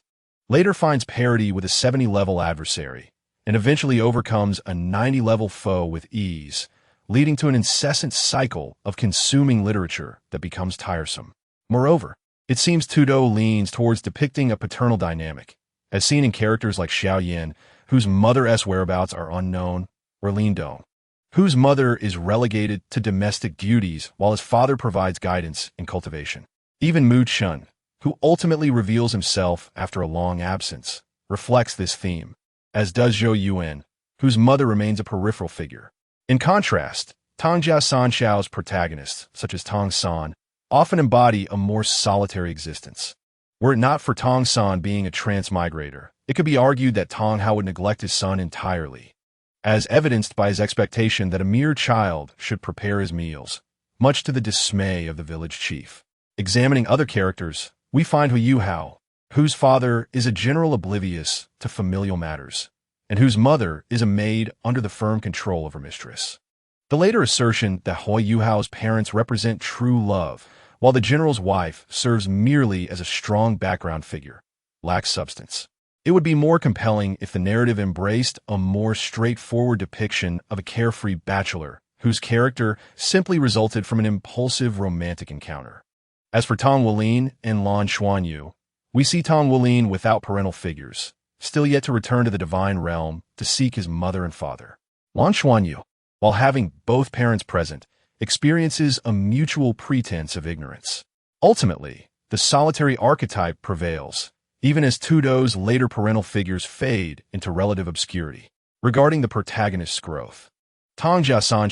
later finds parity with a 70-level adversary, and eventually overcomes a 90-level foe with ease, leading to an incessant cycle of consuming literature that becomes tiresome. Moreover, it seems Tudo leans towards depicting a paternal dynamic, as seen in characters like Xiao Yan, whose mother's whereabouts are unknown, or Lin Dong, whose mother is relegated to domestic duties while his father provides guidance and cultivation. Even Mu Chun, who ultimately reveals himself after a long absence, reflects this theme, as does Zhou Yuan, whose mother remains a peripheral figure. In contrast, Tang San's protagonists, such as Tang San, often embody a more solitary existence. Were it not for Tang San being a transmigrator, it could be argued that Tang Hao would neglect his son entirely, as evidenced by his expectation that a mere child should prepare his meals, much to the dismay of the village chief. Examining other characters, we find Hu Hao, whose father is a general oblivious to familial matters, and whose mother is a maid under the firm control of her mistress. The later assertion that Hu Hao's parents represent true love, while the general's wife serves merely as a strong background figure, lacks substance. It would be more compelling if the narrative embraced a more straightforward depiction of a carefree bachelor whose character simply resulted from an impulsive romantic encounter. As for Tang Wulin and Lan Xuanyu, we see Tang Wulin without parental figures, still yet to return to the divine realm to seek his mother and father. Lan Xuanyu, while having both parents present, experiences a mutual pretense of ignorance. Ultimately, the solitary archetype prevails, even as Tudo's later parental figures fade into relative obscurity. Regarding the protagonist's growth, Tang San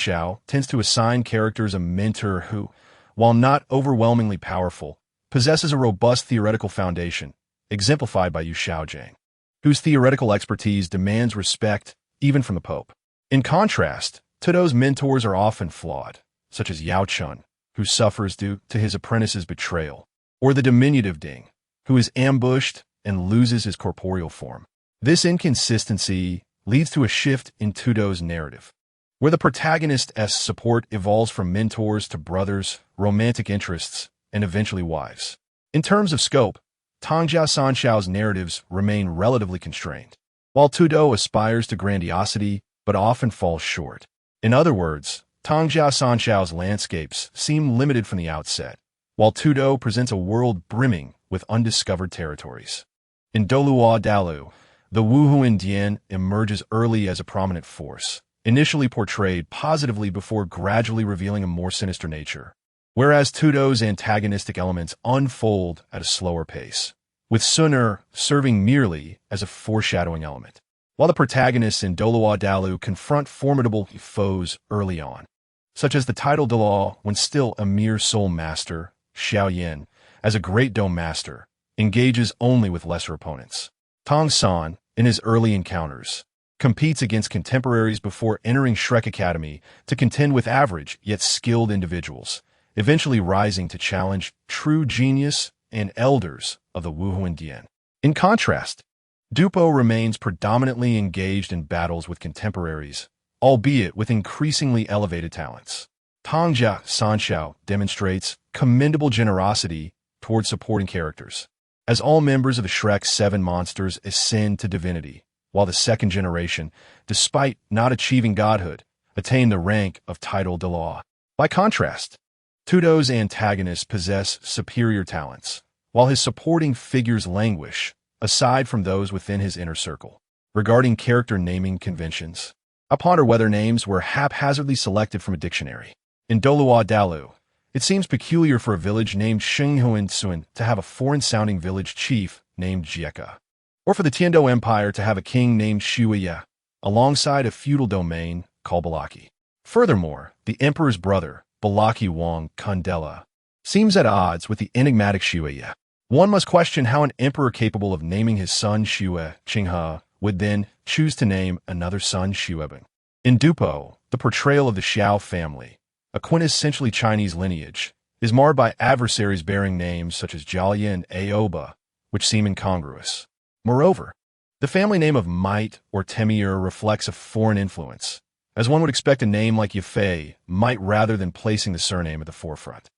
tends to assign characters a mentor who, while not overwhelmingly powerful, possesses a robust theoretical foundation, exemplified by Yu Xiaojiang, whose theoretical expertise demands respect even from the Pope. In contrast, Tudo's mentors are often flawed, such as Yao Chun, who suffers due to his apprentice's betrayal, or the diminutive Ding, who is ambushed and loses his corporeal form. This inconsistency leads to a shift in Tudo's narrative, where the protagonist's support evolves from mentors to brothers, romantic interests, and eventually wives. In terms of scope, Tang San's narratives remain relatively constrained, while Tudo aspires to grandiosity but often falls short. In other words, Tang San's landscapes seem limited from the outset, while Tudo presents a world brimming with undiscovered territories. In Douluo Dalu, the Wuhuan Dian emerges early as a prominent force, initially portrayed positively before gradually revealing a more sinister nature, whereas Tudo's antagonistic elements unfold at a slower pace, with Sun'er serving merely as a foreshadowing element, while the protagonists in Douluo Dalu confront formidable foes early on, such as the title Douluo when still a mere soul master, Xiao Yan, as a great dome master, engages only with lesser opponents. Tang San, in his early encounters, competes against contemporaries before entering Shrek Academy to contend with average yet skilled individuals, eventually rising to challenge true genius and elders of the Wuhuan Dian. In contrast, Dupo remains predominantly engaged in battles with contemporaries, albeit with increasingly elevated talents. Tang San demonstrates commendable generosity towards supporting characters, as all members of the Shrek 7 monsters ascend to divinity, while the second generation, despite not achieving godhood, attain the rank of title de law. By contrast, Tudo's antagonists possess superior talents, while his supporting figures languish, aside from those within his inner circle. Regarding character naming conventions, I ponder whether names were haphazardly selected from a dictionary. In Douluo, it seems peculiar for a village named Xinghuan to have a foreign-sounding village chief named Jieka, or for the Tiando Empire to have a king named Shuya, alongside a feudal domain called Balaki. Furthermore, the emperor's brother, Balaki Wang Kundela, seems at odds with the enigmatic Shuya. One must question how an emperor capable of naming his son Shue Qinghe would then choose to name another son Xuebing. In Dupo, the portrayal of the Xiao family, a quintessentially Chinese lineage, is marred by adversaries bearing names such as Jiaoye and Aoba, which seem incongruous. Moreover, the family name of Might or Temir reflects a foreign influence, as one would expect a name like Yafei might rather than placing the surname at the forefront.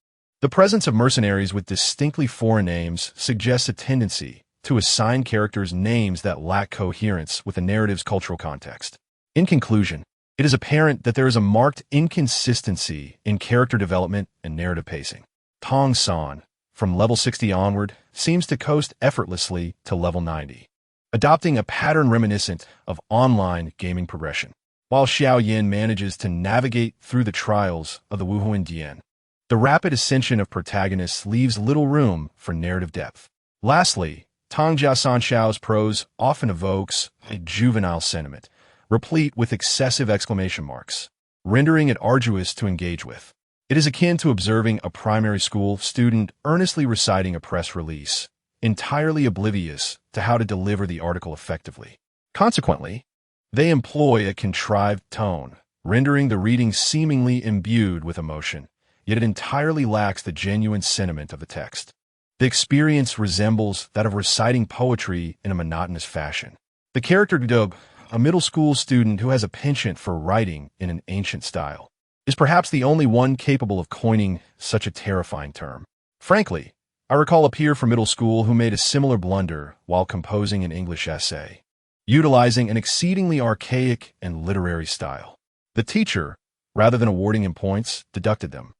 The presence of mercenaries with distinctly foreign names suggests a tendency to assign characters names that lack coherence with the narrative's cultural context. In conclusion, it is apparent that there is a marked inconsistency in character development and narrative pacing. Tang San, from level 60 onward, seems to coast effortlessly to level 90, adopting a pattern reminiscent of online gaming progression, while Xiao Yin manages to navigate through the trials of the Wuhuan Dian. The rapid ascension of protagonists leaves little room for narrative depth. Lastly, Tang Xiao's prose often evokes a juvenile sentiment, replete with excessive exclamation marks, rendering it arduous to engage with. It is akin to observing a primary school student earnestly reciting a press release, entirely oblivious to how to deliver the article effectively. Consequently, they employ a contrived tone, rendering the reading seemingly imbued with emotion, yet it entirely lacks the genuine sentiment of the text. The experience resembles that of reciting poetry in a monotonous fashion. The character Dug, a middle school student who has a penchant for writing in an ancient style, is perhaps the only one capable of coining such a terrifying term. Frankly, I recall a peer from middle school who made a similar blunder while composing an English essay, utilizing an exceedingly archaic and literary style. The teacher, rather than awarding him points, deducted them,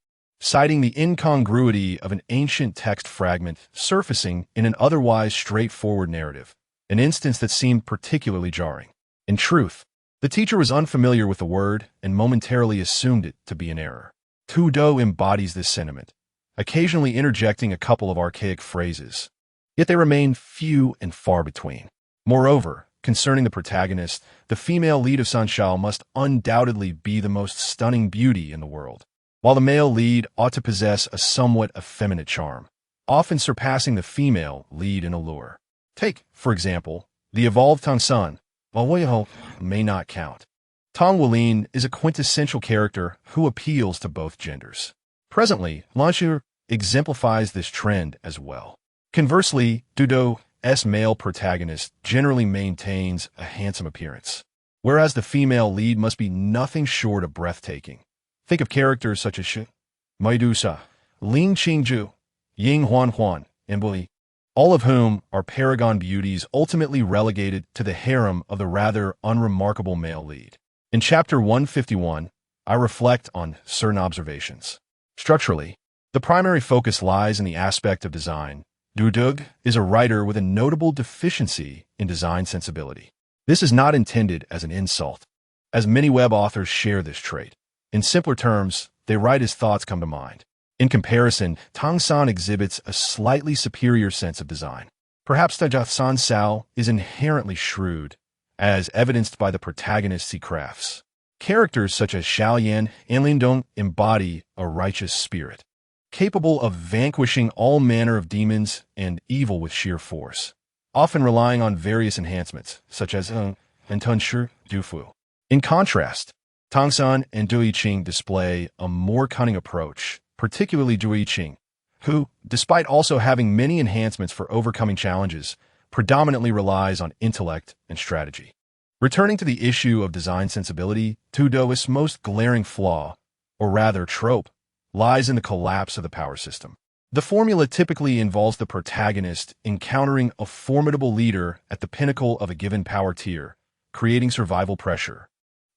citing the incongruity of an ancient text fragment surfacing in an otherwise straightforward narrative, an instance that seemed particularly jarring. In truth, the teacher was unfamiliar with the word and momentarily assumed it to be an error. Tudo embodies this sentiment, occasionally interjecting a couple of archaic phrases, yet they remain few and far between. Moreover, concerning the protagonist, the female lead of Sanshao must undoubtedly be the most stunning beauty in the world, while the male lead ought to possess a somewhat effeminate charm, often surpassing the female lead in allure. Take, for example, the evolved Tang San, while Weiho may not count. Tang Wulin is a quintessential character who appeals to both genders. Presently, Lanxu exemplifies this trend as well. Conversely, Dudo's male protagonist generally maintains a handsome appearance, whereas the female lead must be nothing short of breathtaking. Think of characters such as Shi, Maidusa, Ling Qingju, Ying Huan, and Bui, all of whom are paragon beauties ultimately relegated to the harem of the rather unremarkable male lead. In Chapter 151, I reflect on certain observations. Structurally, the primary focus lies in the aspect of design. Dudug is a writer with a notable deficiency in design sensibility. This is not intended as an insult, as many web authors share this trait. In simpler terms, they write as thoughts come to mind. In comparison, Tang San exhibits a slightly superior sense of design. Perhaps San Sao is inherently shrewd, as evidenced by the protagonists he crafts. Characters such as Xiaoyan and Lindong embody a righteous spirit, capable of vanquishing all manner of demons and evil with sheer force, often relying on various enhancements, such as and Tunshi Dufu. In contrast, Tang San and Dui Qing display a more cunning approach, particularly Dui Qing, who, despite also having many enhancements for overcoming challenges, predominantly relies on intellect and strategy. Returning to the issue of design sensibility, Tudo's most glaring flaw, or rather trope, lies in the collapse of the power system. The formula typically involves the protagonist encountering a formidable leader at the pinnacle of a given power tier, creating survival pressure,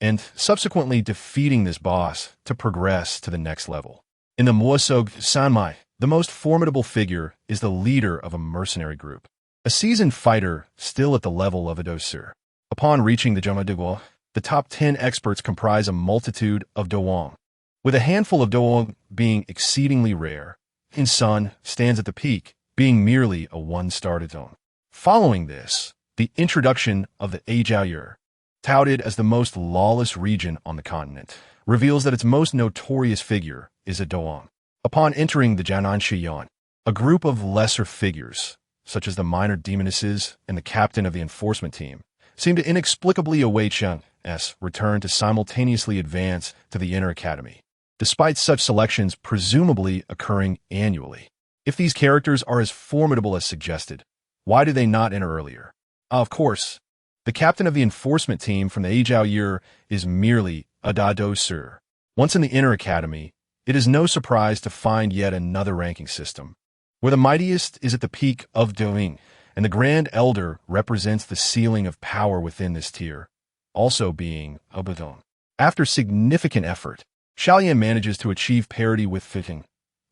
and subsequently defeating this boss to progress to the next level. In the Muasog Sanmai, the most formidable figure is the leader of a mercenary group. a seasoned fighter still at the level of a doser. Upon reaching the Duo, the top 10 experts comprise a multitude of Doang, with a handful of Doang being exceedingly rare. Tang San stands at the peak, being merely a one-star Doang. Following this, the introduction of the Ajiao, touted as the most lawless region on the continent, reveals that its most notorious figure is a Doang. Upon entering the Jianan Shiyan, a group of lesser figures, such as the minor demonesses and the captain of the enforcement team, seem to inexplicably await Chang's return to simultaneously advance to the Inner Academy, despite such selections presumably occurring annually. If these characters are as formidable as suggested, why do they not enter earlier? Of course, the captain of the enforcement team from the Ajiao year is merely a doser. Once in the Inner Academy, it is no surprise to find yet another ranking system, where the mightiest is at the peak of Doing, and the Grand Elder represents the ceiling of power within this tier, also being a Badong. After significant effort, Xiaoyan manages to achieve parity with Fitting,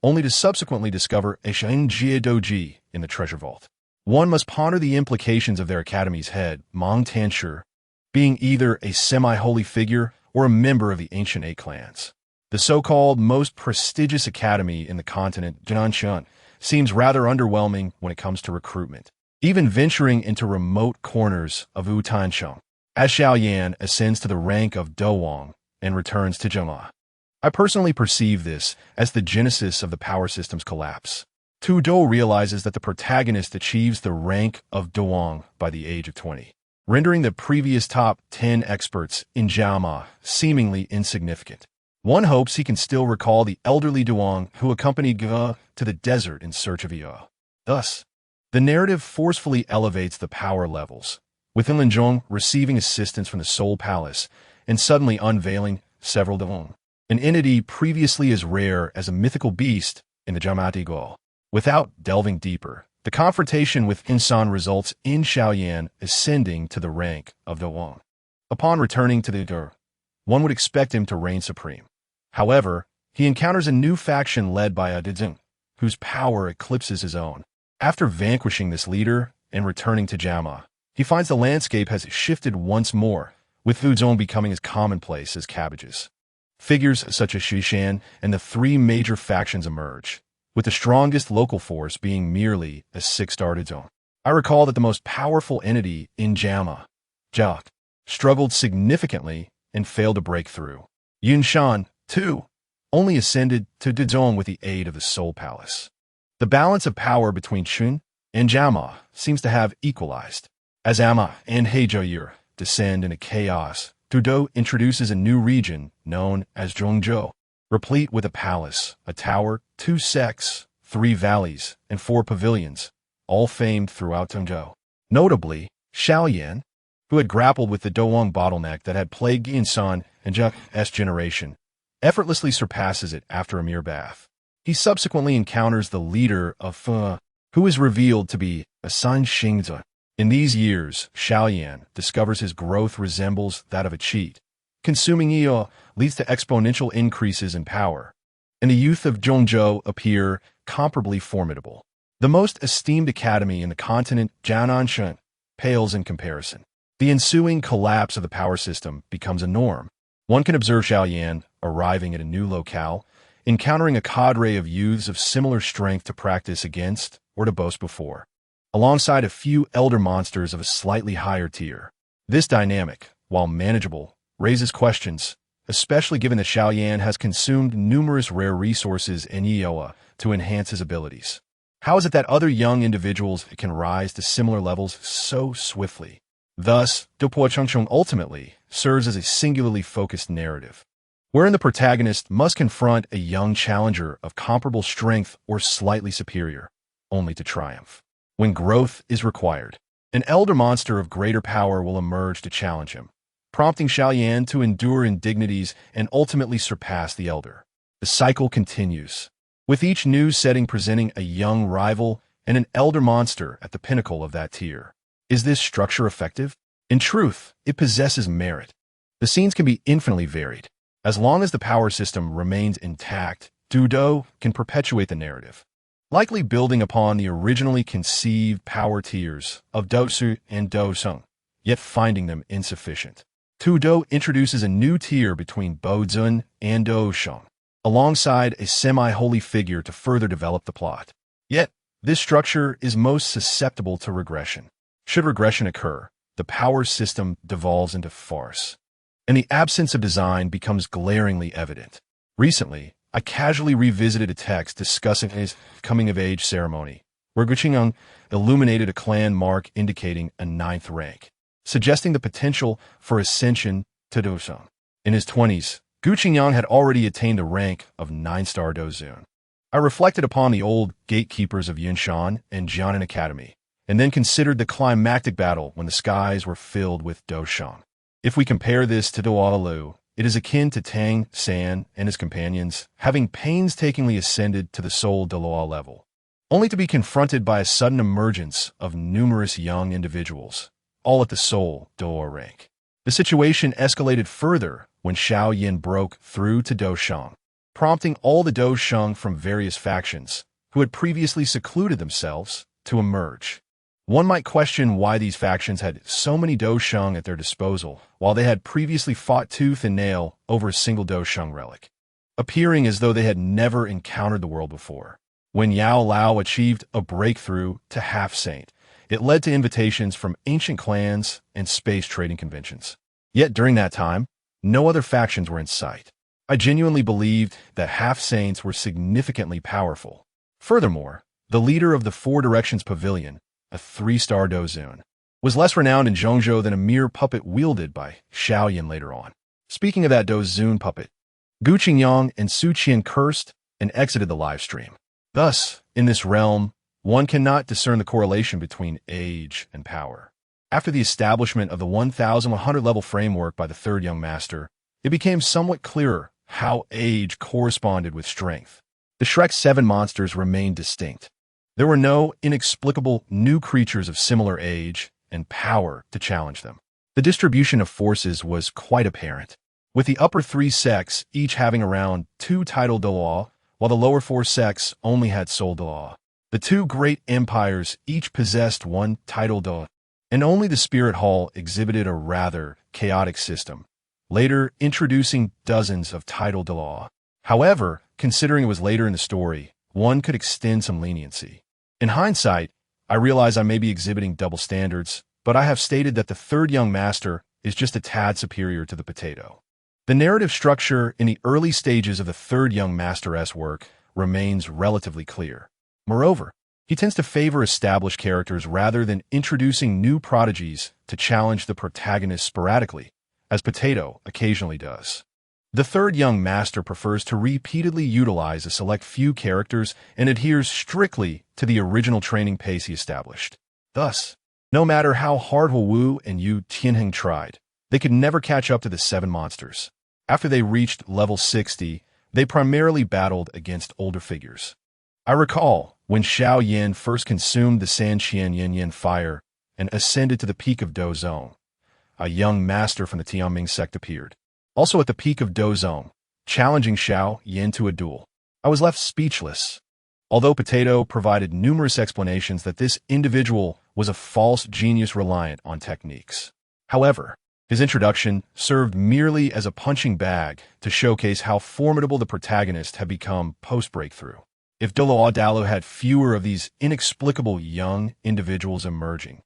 only to subsequently discover a Shenjie Doji in the treasure vault. One must ponder the implications of their academy's head, Mong Tanshi, being either a semi-holy figure or a member of the ancient 8 clans. The so-called most prestigious academy in the continent, Jianan, seems rather underwhelming when it comes to recruitment, even venturing into remote corners of Wutansheng, as Xiaoyan ascends to the rank of Doang and returns to Zhengma. I personally perceive this as the genesis of the power system's collapse. Tu Do realizes that the protagonist achieves the rank of Doang by the age of 20, rendering the previous top 10 experts in Jiama seemingly insignificant. One hopes he can still recall the elderly Doang who accompanied Ge to the desert in search of Eo. Thus, the narrative forcefully elevates the power levels, with Linzhong receiving assistance from the Soul Palace and suddenly unveiling several Doang, an entity previously as rare as a mythical beast in the Jamati Gol. Without delving deeper, the confrontation with Insan results in Xiaoyan ascending to the rank of Doang. Upon returning to the Dur, one would expect him to reign supreme. However, he encounters a new faction led by a Dezeng, whose power eclipses his own. After vanquishing this leader and returning to Jama, he finds the landscape has shifted once more, with Wuzong becoming as commonplace as cabbages. Figures such as Shishan and the 3 major factions emerge, with the strongest local force being merely a 6-star Dezong. I recall that the most powerful entity in Jama, Jok, struggled significantly and failed to break through. Yunshan, too, only ascended to Dezong with the aid of the Soul Palace. The balance of power between Chun and Jama seems to have equalized. As Amma and Heizhouyer descend into chaos, Dudo introduces a new region known as Zhongzhou, replete with a palace, a tower, 2 sects, 3 valleys, and 4 pavilions, all famed throughout Zhongzhou. Notably, Xiaoyan, who had grappled with the Doang bottleneck that had plagued Insan and Zheng's generation, effortlessly surpasses it after a mere bath. He subsequently encounters the leader of Fu, who is revealed to be a San Xingzi. In these years, Xiaoyan discovers his growth resembles that of a cheat. Consuming Eo leads to exponential increases in power, and the youth of Zhongzhou appear comparably formidable. The most esteemed academy in the continent, Jianan, pales in comparison. The ensuing collapse of the power system becomes a norm. One can observe Xiaoyan arriving at a new locale, encountering a cadre of youths of similar strength to practice against or to boast before, alongside a few elder monsters of a slightly higher tier. This dynamic, while manageable, raises questions, especially given that Xiaoyan has consumed numerous rare resources in Eoa to enhance his abilities. How is it that other young individuals can rise to similar levels so swiftly? Thus, Dupo Chengcheng ultimately serves as a singularly focused narrative, wherein the protagonist must confront a young challenger of comparable strength or slightly superior, only to triumph. When growth is required, an elder monster of greater power will emerge to challenge him, prompting Xiaoyan to endure indignities and ultimately surpass the elder. The cycle continues, with each new setting presenting a young rival and an elder monster at the pinnacle of that tier. Is this structure effective? In truth, it possesses merit. The scenes can be infinitely varied. As long as the power system remains intact, Dudo can perpetuate the narrative. likely building upon the originally conceived power tiers of Dosu and Dosung, yet finding them insufficient. Tudo introduces a new tier between Bozun and Dosheng, alongside a semi-holy figure to further develop the plot. Yet, this structure is most susceptible to regression. Should regression occur, the power system devolves into farce, and the absence of design becomes glaringly evident. Recently, I casually revisited a text discussing his coming-of-age ceremony, where Guqingyang illuminated a clan mark indicating a 9th rank, suggesting the potential for ascension to Dosung. In his 20s, Guqingyang had already attained the rank of 9-star Dozun. I reflected upon the old gatekeepers of Yunshan and Jianan Academy, and then considered the climactic battle when the skies were filled with Dosheng. If we compare this to Douluo, it is akin to Tang San and his companions having painstakingly ascended to the Soul Douluo level, only to be confronted by a sudden emergence of numerous young individuals, all at the Soul Douluo rank. The situation escalated further when Xiao Yin broke through to Dosheng, prompting all the Dosheng from various factions, who had previously secluded themselves, to emerge. One might question why these factions had so many Dosheng at their disposal, while they had previously fought tooth and nail over a single Dosheng relic, appearing as though they had never encountered the world before. When Yao Lao achieved a breakthrough to half-saint, it led to invitations from ancient clans and space trading conventions. Yet during that time, no other factions were in sight. I genuinely believed that half-saints were significantly powerful. Furthermore, the leader of the Four Directions Pavilion, a 3-star Dozun, was less renowned in Zhongzhou than a mere puppet wielded by Xiao Yin later on. Speaking of that Dozun puppet, Guqingyang and Su Qian cursed and exited the live stream. Thus, in this realm, one cannot discern the correlation between age and power. After the establishment of the 1,100 level framework by the third young master, it became somewhat clearer how age corresponded with strength. The Shrek 7 monsters remained distinct. There were no inexplicable new creatures of similar age and power to challenge them. The distribution of forces was quite apparent, with the upper 3 sects each having around 2 title Douluo, while the lower 4 sects only had Soul Douluo. The 2 great empires each possessed 1 title Douluo, and only the Spirit Hall exhibited a rather chaotic system, later introducing dozens of title Douluo. However, considering it was later in the story, one could extend some leniency. In hindsight, I realize I may be exhibiting double standards, but I have stated that the third young master is just a tad superior to the potato. The narrative structure in the early stages of the third young master's work remains relatively clear. Moreover, he tends to favor established characters rather than introducing new prodigies to challenge the protagonist sporadically, as Potato occasionally does. The third young master prefers to repeatedly utilize a select few characters and adheres strictly to the original training pace he established. Thus, no matter how hard Wu and Yu Tianheng tried, they could never catch up to the 7 monsters. After they reached level 60, they primarily battled against older figures. I recall when Xiao Yin first consumed the Sanqian Yin Yin fire and ascended to the peak of Dozong, a young master from the Tianming sect appeared. Also at the peak of Dozong, challenging Xiao Yin to a duel. I was left speechless. Although Potato provided numerous explanations that this individual was a false genius reliant on techniques. However, his introduction served merely as a punching bag to showcase how formidable the protagonist had become post-breakthrough. If Douluo had fewer of these inexplicable young individuals emerging,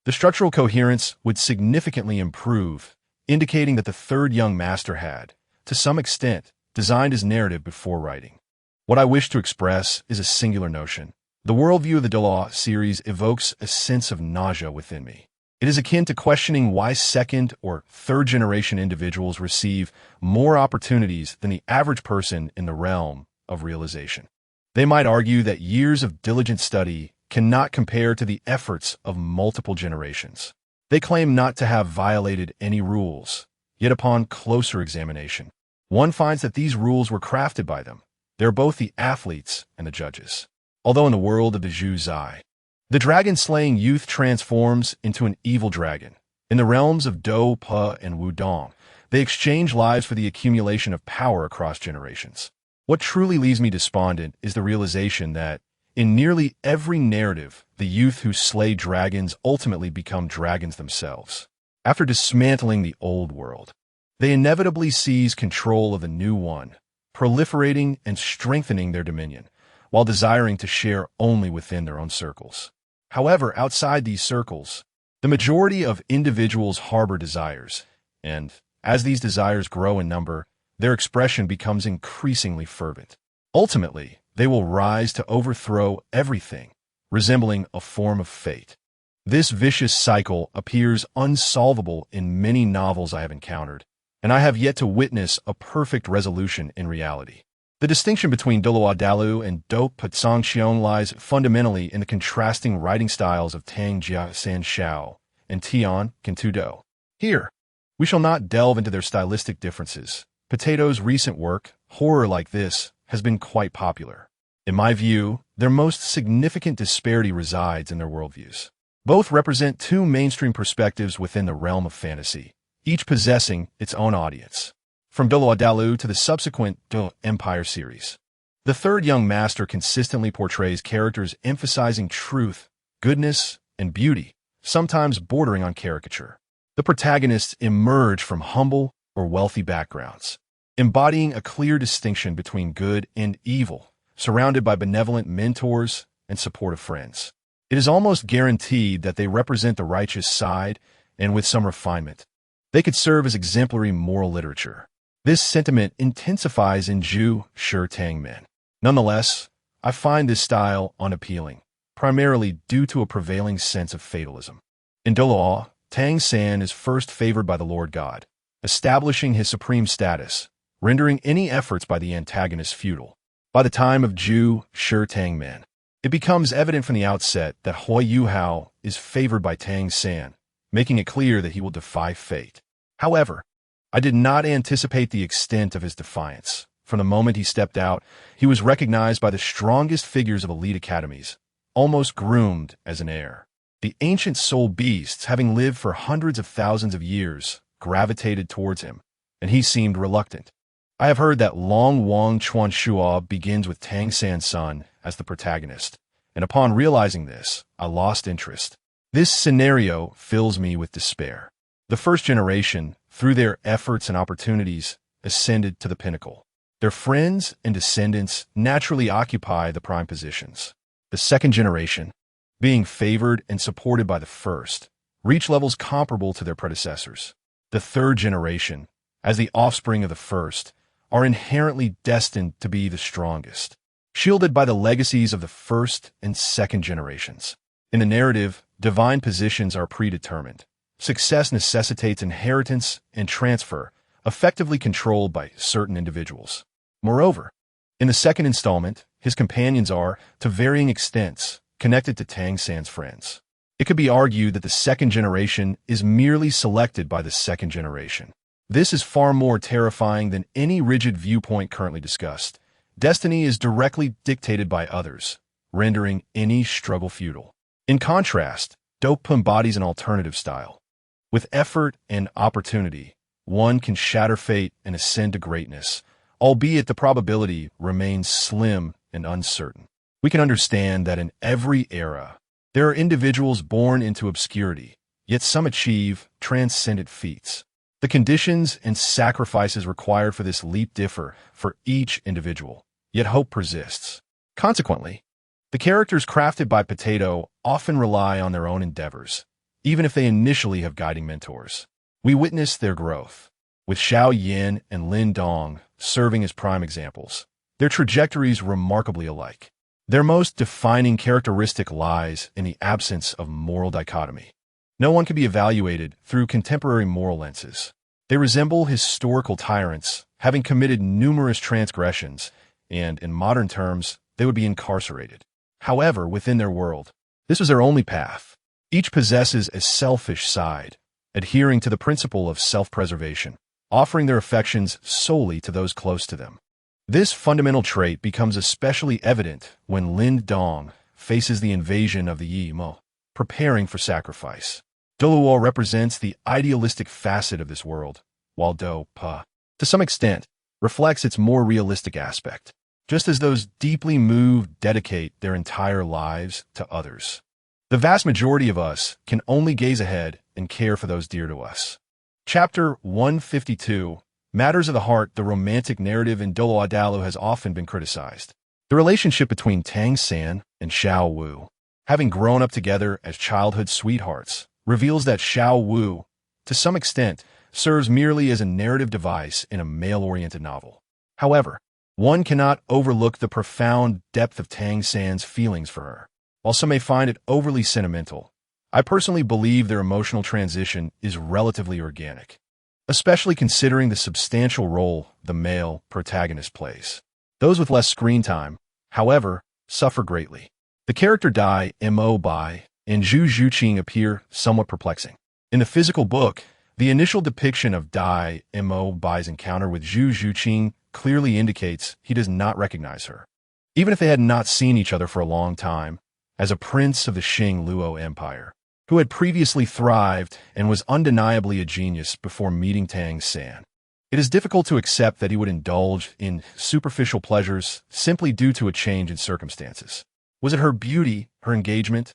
the structural coherence would significantly improve, indicating that the third young master had, to some extent, designed his narrative before writing. What I wish to express is a singular notion. The worldview of the Douluo series evokes a sense of nausea within me. It is akin to questioning why second or third generation individuals receive more opportunities than the average person in the realm of realization. They might argue that years of diligent study cannot compare to the efforts of multiple generations. They claim not to have violated any rules, yet upon closer examination, one finds that these rules were crafted by them. They're both the athletes and the judges. Although in the world of the Zhu Zai, the dragon-slaying youth transforms into an evil dragon. In the realms of Dou, Pe, and Wudong, they exchange lives for the accumulation of power across generations. What truly leaves me despondent is the realization that, In nearly every narrative, the youth who slay dragons ultimately become dragons themselves. After dismantling the old world, they inevitably seize control of the new one, proliferating and strengthening their dominion, while desiring to share only within their own circles. However, outside these circles, the majority of individuals harbor desires, and as these desires grow in number, their expression becomes increasingly fervent. Ultimately, they will rise to overthrow everything, resembling a form of fate. This vicious cycle appears unsolvable in many novels I have encountered, and I have yet to witness a perfect resolution in reality. The distinction between Douluo and Douluo lies fundamentally in the contrasting writing styles of Tang San and Tian Cantudo. Here, we shall not delve into their stylistic differences. Potato's recent work, horror like this, has been quite popular. In my view, their most significant disparity resides in their worldviews. Both represent two mainstream perspectives within the realm of fantasy, each possessing its own audience. From Douluo to the subsequent Douluo Empire series, the third young master consistently portrays characters emphasizing truth, goodness, and beauty, sometimes bordering on caricature. The protagonists emerge from humble or wealthy backgrounds, embodying a clear distinction between good and evil, surrounded by benevolent mentors and supportive friends. It is almost guaranteed that they represent the righteous side, and with some refinement, they could serve as exemplary moral literature. This sentiment intensifies in Tangmen. Nonetheless, I find this style unappealing, primarily due to a prevailing sense of fatalism. In Douluo, Tang San is first favored by the Lord God, establishing his supreme status, rendering any efforts by the antagonist futile. By the time of Tangmen, it becomes evident from the outset that Hui Yuhao is favored by Tang San, making it clear that he will defy fate. However, I did not anticipate the extent of his defiance. From the moment he stepped out, he was recognized by the strongest figures of elite academies, almost groomed as an heir. The ancient soul beasts, having lived for hundreds of thousands of years, gravitated towards him, and he seemed reluctant. I have heard that Long Wang Chuanxua begins with Tang San's son as the protagonist, and upon realizing this, I lost interest. This scenario fills me with despair. The first generation, through their efforts and opportunities, ascended to the pinnacle. Their friends and descendants naturally occupy the prime positions. The second generation, being favored and supported by the first, reach levels comparable to their predecessors. The third generation, as the offspring of the first, are inherently destined to be the strongest, shielded by the legacies of the first and second generations. In the narrative, divine positions are predetermined. Success necessitates inheritance and transfer, effectively controlled by certain individuals. Moreover, in the second installment, his companions are, to varying extents, connected to Tang San's friends. It could be argued that the second generation is merely selected by the second generation. This is far more terrifying than any rigid viewpoint currently discussed. Destiny is directly dictated by others, rendering any struggle futile. In contrast, Douluo embodies an alternative style. With effort and opportunity, one can shatter fate and ascend to greatness, albeit the probability remains slim and uncertain. We can understand that in every era, there are individuals born into obscurity, yet some achieve transcendent feats. The conditions and sacrifices required for this leap differ for each individual, yet hope persists. Consequently, the characters crafted by Potato often rely on their own endeavors, even if they initially have guiding mentors. We witness their growth, with Xiao Yin and Lin Dong serving as prime examples. Their trajectories remarkably alike. Their most defining characteristic lies in the absence of moral dichotomy. No one can be evaluated through contemporary moral lenses. They resemble historical tyrants, having committed numerous transgressions, and, in modern terms, they would be incarcerated. However, within their world, this was their only path. Each possesses a selfish side, adhering to the principle of self-preservation, offering their affections solely to those close to them. This fundamental trait becomes especially evident when Lin Dong faces the invasion of the Yi Mo, preparing for sacrifice. Douluo represents the idealistic facet of this world, while Do Pa, to some extent, reflects its more realistic aspect. just as those deeply moved dedicate their entire lives to others. The vast majority of us can only gaze ahead and care for those dear to us. Chapter 152, Matters of the Heart. The romantic narrative in Douluo has often been criticized. The relationship between Tang San and Xiao Wu, having grown up together as childhood sweethearts, reveals that Xiao Wu, to some extent, serves merely as a narrative device in a male-oriented novel. However, one cannot overlook the profound depth of Tang San's feelings for her. While some may find it overly sentimental, I personally believe their emotional transition is relatively organic, especially considering the substantial role the male protagonist plays. Those with less screen time, however, suffer greatly. The character Dai Mo Bai and Zhu Zhuqing appear somewhat perplexing. In the physical book, the initial depiction of Dai Mo Bai's encounter with Zhu Zhuqing clearly indicates he does not recognize her, even if they had not seen each other for a long time, as a prince of the Qing Luo Empire, who had previously thrived and was undeniably a genius before meeting Tang San. It is difficult to accept that he would indulge in superficial pleasures simply due to a change in circumstances. Was it her beauty, her engagement,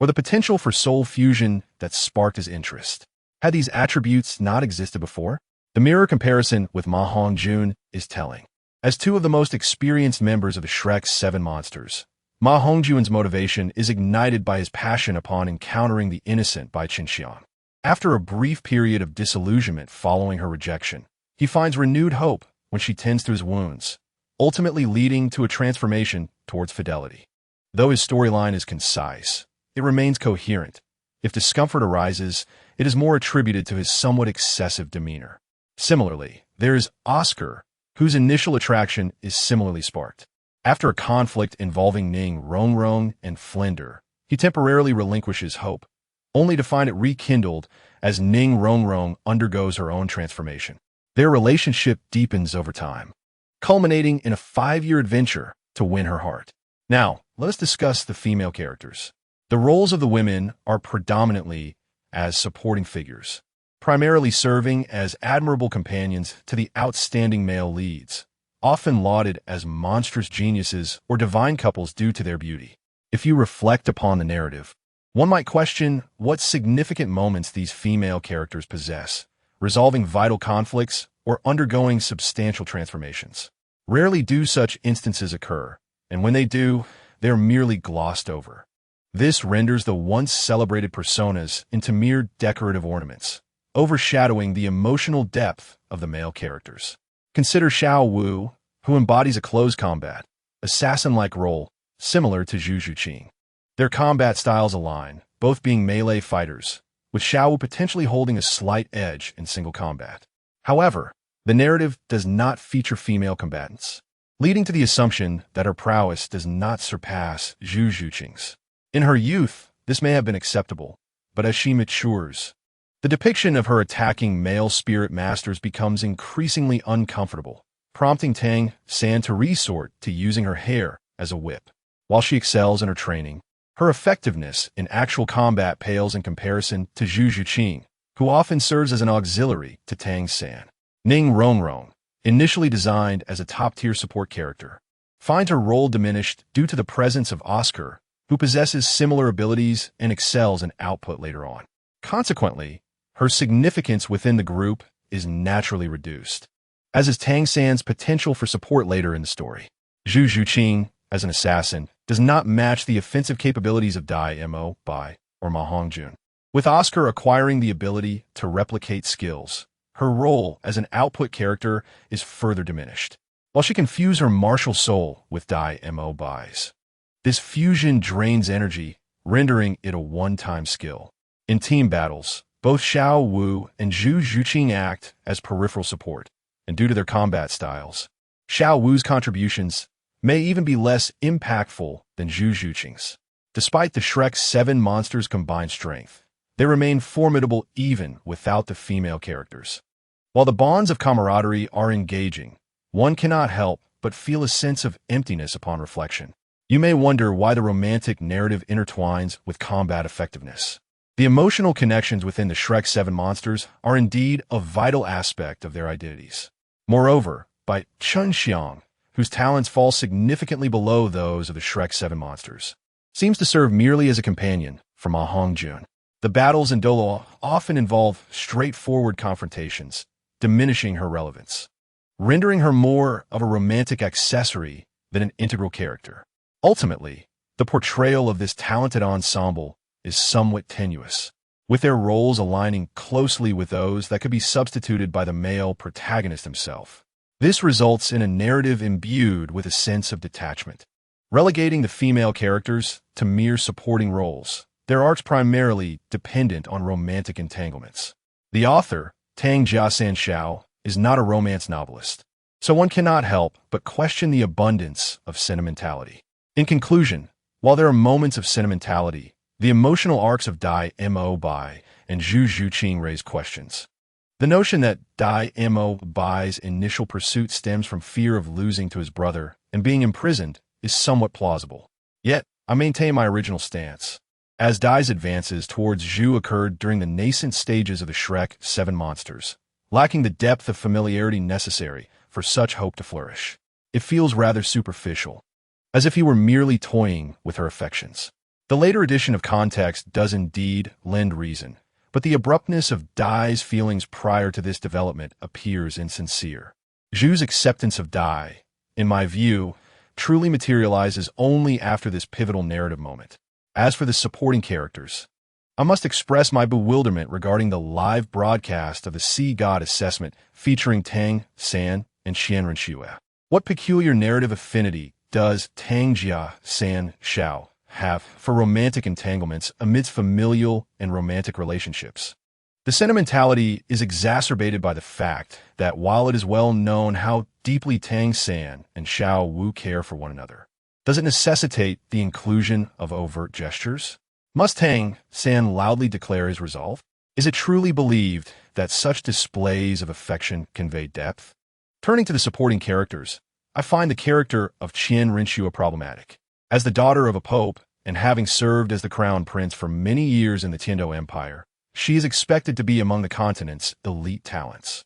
or the potential for soul fusion that sparked his interest? Had these attributes not existed before? The mirror comparison with Ma Hongjun is telling. As two of the most experienced members of the Shrek's 7 monsters, Ma Hongjun's motivation is ignited by his passion upon encountering the innocent Bai Qinxiang. After a brief period of disillusionment following her rejection, he finds renewed hope when she tends to his wounds, ultimately leading to a transformation towards fidelity. Though his storyline is concise, it remains coherent. If discomfort arises, it is more attributed to his somewhat excessive demeanor. Similarly, there is Oscar, whose initial attraction is similarly sparked. After a conflict involving Ning Rongrong and Flinder, he temporarily relinquishes hope, only to find it rekindled as Ning Rongrong undergoes her own transformation. Their relationship deepens over time, culminating in a 5-year adventure to win her heart. Now, let us discuss the female characters. The roles of the women are predominantly as supporting figures, primarily serving as admirable companions to the outstanding male leads, often lauded as monstrous geniuses or divine couples due to their beauty. If you reflect upon the narrative, one might question what significant moments these female characters possess, resolving vital conflicts or undergoing substantial transformations. Rarely do such instances occur, and when they do, they're merely glossed over. This renders the once celebrated personas into mere decorative ornaments, overshadowing the emotional depth of the male characters. Consider Xiao Wu, who embodies a close combat, assassin-like role, similar to Zhu Zhuqing. Their combat styles align, both being melee fighters, with Xiao Wu potentially holding a slight edge in single combat. However, the narrative does not feature female combatants, leading to the assumption that her prowess does not surpass Zhu Zhuqing's. In her youth, this may have been acceptable, but as she matures, the depiction of her attacking male spirit masters becomes increasingly uncomfortable, prompting Tang San to resort to using her hair as a whip. While she excels in her training, her effectiveness in actual combat pales in comparison to Zhu Zhuqing, who often serves as an auxiliary to Tang San. Ning Rongrong, initially designed as a top-tier support character, finds her role diminished due to the presence of Oscar, who possesses similar abilities and excels in output later on. Consequently, her significance within the group is naturally reduced, as is Tang San's potential for support later in the story. Zhu Zhuqing, as an assassin, does not match the offensive capabilities of Dai Mo Bai or Ma Hongjun. With Oscar acquiring the ability to replicate skills, her role as an output character is further diminished, while she can fuse her martial soul with Dai Mo Bai's. This fusion drains energy, rendering it a one-time skill. In team battles, both Xiao Wu and Zhu Zhuqing act as peripheral support, and due to their combat styles, Xiao Wu's contributions may even be less impactful than Zhu Zhuqing's. Despite the Shrek's 7 monsters' combined strength, they remain formidable even without the female characters. While the bonds of camaraderie are engaging, one cannot help but feel a sense of emptiness upon reflection. You may wonder why the romantic narrative intertwines with combat effectiveness. The emotional connections within the Shrek 7 monsters are indeed a vital aspect of their identities. Moreover, Bai Qinxiang, whose talents fall significantly below those of the Shrek 7 monsters, seems to serve merely as a companion for Ma Hongjun. The battles in Douluo often involve straightforward confrontations, diminishing her relevance, rendering her more of a romantic accessory than an integral character. Ultimately, the portrayal of this talented ensemble is somewhat tenuous, with their roles aligning closely with those that could be substituted by the male protagonist himself. This results in a narrative imbued with a sense of detachment, relegating the female characters to mere supporting roles, their arcs primarily dependent on romantic entanglements. The author, Tang San, is not a romance novelist, so one cannot help but question the abundance of sentimentality. In conclusion, while there are moments of sentimentality, the emotional arcs of Dai Mo Bai and Zhu Zhuqing raise questions. The notion that Dai Mo Bai's initial pursuit stems from fear of losing to his brother and being imprisoned is somewhat plausible. Yet, I maintain my original stance. As Dai's advances towards Zhu occurred during the nascent stages of the Shrek 7 monsters, lacking the depth of familiarity necessary for such hope to flourish. It feels rather superficial, as if he were merely toying with her affections. The later addition of context does indeed lend reason, but the abruptness of Dai's feelings prior to this development appears insincere. Zhu's acceptance of Dai, in my view, truly materializes only after this pivotal narrative moment. As for the supporting characters, I must express my bewilderment regarding the live broadcast of the Sea God assessment featuring Tang San and Qianrenxue. What peculiar narrative affinity does Tang San have for romantic entanglements amidst familial and romantic relationships? The sentimentality is exacerbated by the fact that while it is well known how deeply Tang San and Xiao Wu care for one another, does it necessitate the inclusion of overt gestures? Must Tang San loudly declare his resolve? Is it truly believed that such displays of affection convey depth? Turning to the supporting characters, I find the character of Qianrenxue problematic. As the daughter of a pope, and having served as the crown prince for many years in the Tiando Empire, she is expected to be among the continent's elite talents.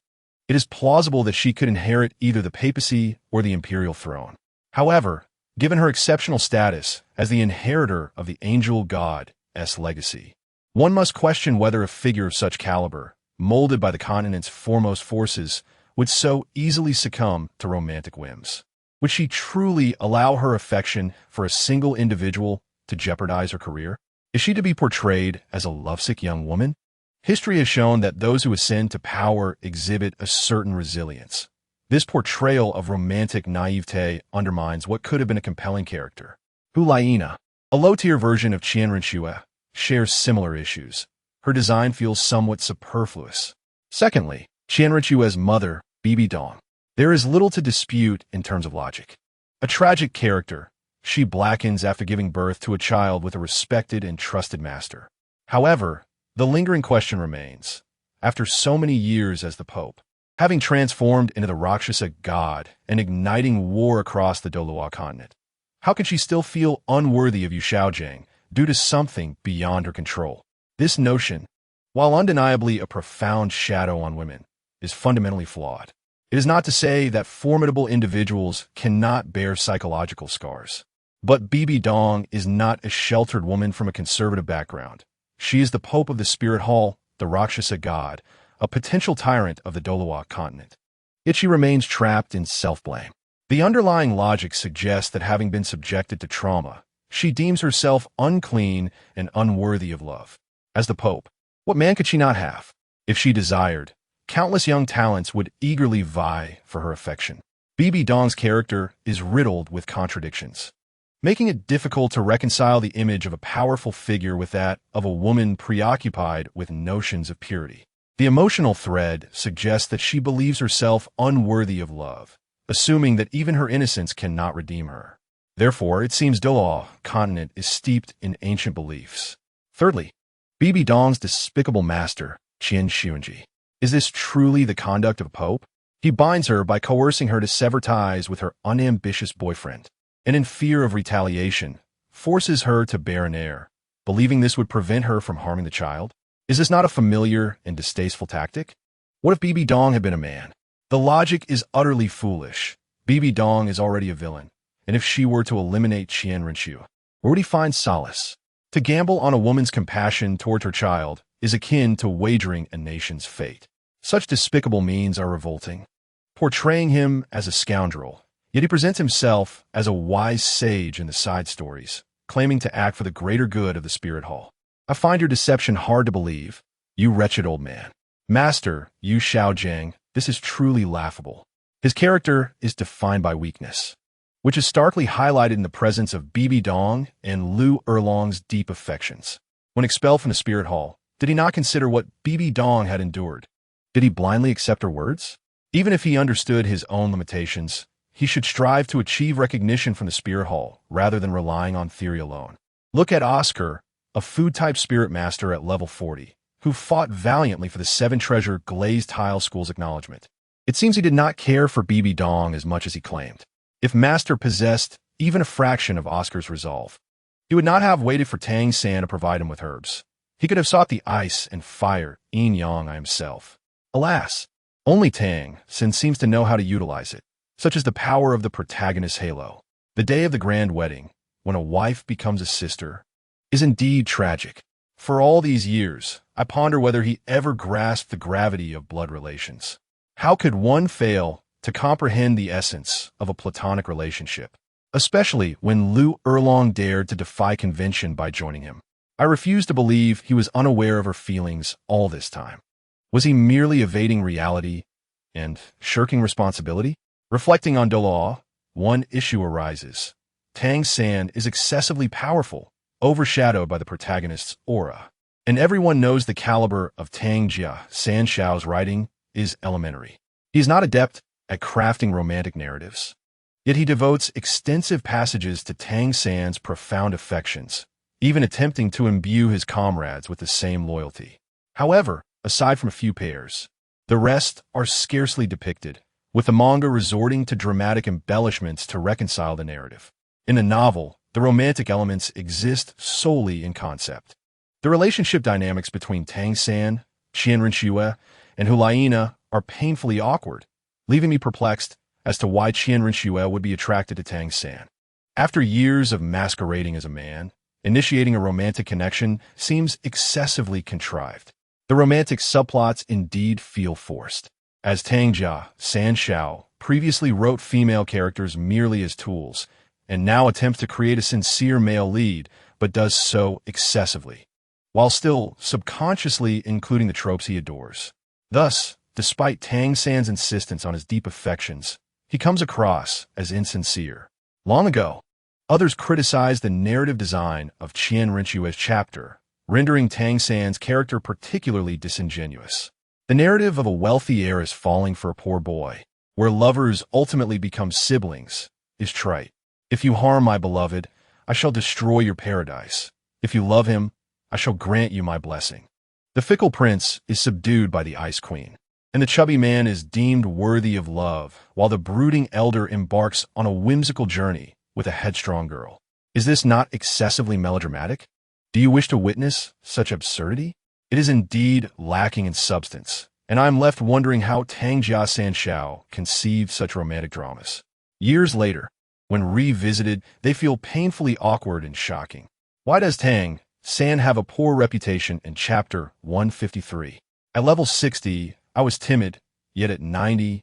It is plausible that she could inherit either the papacy or the imperial throne. However, given her exceptional status as the inheritor of the angel god's legacy, one must question whether a figure of such caliber, molded by the continent's foremost forces, would so easily succumb to romantic whims. Would she truly allow her affection for a single individual to jeopardize her career? Is she to be portrayed as a lovesick young woman? History has shown that those who ascend to power exhibit a certain resilience. This portrayal of romantic naivete undermines what could have been a compelling character. Hu Laina, a low-tier version of Qianrenxue, shares similar issues. Her design feels somewhat superfluous. Secondly, Qianrenxue's mother, Bibi Dong. There is little to dispute in terms of logic. A tragic character, she blackens after giving birth to a child with a respected and trusted master. However, the lingering question remains. After so many years as the Pope, having transformed into the Rakshasa god and igniting war across the Douluo Continent, how can she still feel unworthy of Yu Shaojiang due to something beyond her control? This notion, while undeniably a profound shadow on women, is fundamentally flawed. It is not to say that formidable individuals cannot bear psychological scars. But Bibi Dong is not a sheltered woman from a conservative background. She is the Pope of the Spirit Hall, the Rakshasa god, a potential tyrant of the Douluo Continent. Yet she remains trapped in self-blame. The underlying logic suggests that having been subjected to trauma, she deems herself unclean and unworthy of love. As the Pope, what man could she not have? If she desired, countless young talents would eagerly vie for her affection. Bibi Dong's character is riddled with contradictions, making it difficult to reconcile the image of a powerful figure with that of a woman preoccupied with notions of purity. The emotional thread suggests that she believes herself unworthy of love, assuming that even her innocence cannot redeem her. Therefore, it seems Douluo Continent is steeped in ancient beliefs. Thirdly, Bibi Dong's despicable master, Qian Xuanji. Is this truly the conduct of a pope? He binds her by coercing her to sever ties with her unambitious boyfriend, and in fear of retaliation, forces her to bear an heir, believing this would prevent her from harming the child. Is this not a familiar and distasteful tactic? What if Bibi Dong had been a man? The logic is utterly foolish. Bibi Dong is already a villain, and if she were to eliminate Qian Renxue, where would he find solace? To gamble on a woman's compassion toward her child is akin to wagering a nation's fate. Such despicable means are revolting, portraying him as a scoundrel, yet he presents himself as a wise sage in the side stories, claiming to act for the greater good of the spirit hall. I find your deception hard to believe, you wretched old man. Master, Yu Xiaojiang, this is truly laughable. His character is defined by weakness, which is starkly highlighted in the presence of Bibi Dong and Lu Erlong's deep affections. When expelled from the spirit hall, did he not consider what Bibi Dong had endured? Did he blindly accept her words? Even if he understood his own limitations, he should strive to achieve recognition from the spirit hall rather than relying on theory alone. Look at Oscar, a food-type spirit master at level 40, who fought valiantly for the 7-treasure glazed tile school's acknowledgement. It seems he did not care for Bibi Dong as much as he claimed. If Master possessed even a fraction of Oscar's resolve, he would not have waited for Tang San to provide him with herbs. He could have sought the ice and fire yin yang himself. Alas, only Tang San seems to know how to utilize it, such as the power of the protagonist's halo. The day of the grand wedding, when a wife becomes a sister, is indeed tragic. For all these years, I ponder whether he ever grasped the gravity of blood relations. How could one fail to comprehend the essence of a platonic relationship, especially when Lu Erlong dared to defy convention by joining him? I refuse to believe he was unaware of her feelings all this time. Was he merely evading reality and shirking responsibility? Reflecting on Douluo, one issue arises. Tang San is excessively powerful, overshadowed by the protagonist's aura. And everyone knows the caliber of Tang San Xiao's writing is elementary. He is not adept at crafting romantic narratives. Yet he devotes extensive passages to Tang San's profound affections, even attempting to imbue his comrades with the same loyalty. However, aside from a few pairs, the rest are scarcely depicted, with the manga resorting to dramatic embellishments to reconcile the narrative. In the novel, the romantic elements exist solely in concept. The relationship dynamics between Tang San, Qian Renxue, and Hulaina are painfully awkward, leaving me perplexed as to why Qian Renxue would be attracted to Tang San. After years of masquerading as a man, initiating a romantic connection seems excessively contrived. The romantic subplots indeed feel forced, as Tang San Xiao previously wrote female characters merely as tools, and now attempts to create a sincere male lead, but does so excessively, while still subconsciously including the tropes he adores. Thus, despite Tang San's insistence on his deep affections, he comes across as insincere. Long ago, others criticized the narrative design of Qian Renxue's chapter, rendering Tang San's character particularly disingenuous. The narrative of a wealthy heiress falling for a poor boy, where lovers ultimately become siblings, is trite. If you harm my beloved, I shall destroy your paradise. If you love him, I shall grant you my blessing. The fickle prince is subdued by the ice queen, and the chubby man is deemed worthy of love, while the brooding elder embarks on a whimsical journey with a headstrong girl. Is this not excessively melodramatic? Do you wish to witness such absurdity? It is indeed lacking in substance, and I am left wondering how Tang San Xiao conceived such romantic dramas. Years later, when revisited, they feel painfully awkward and shocking. Why does Tang San have a poor reputation in Chapter 153? At level 60, I was timid, yet at 90,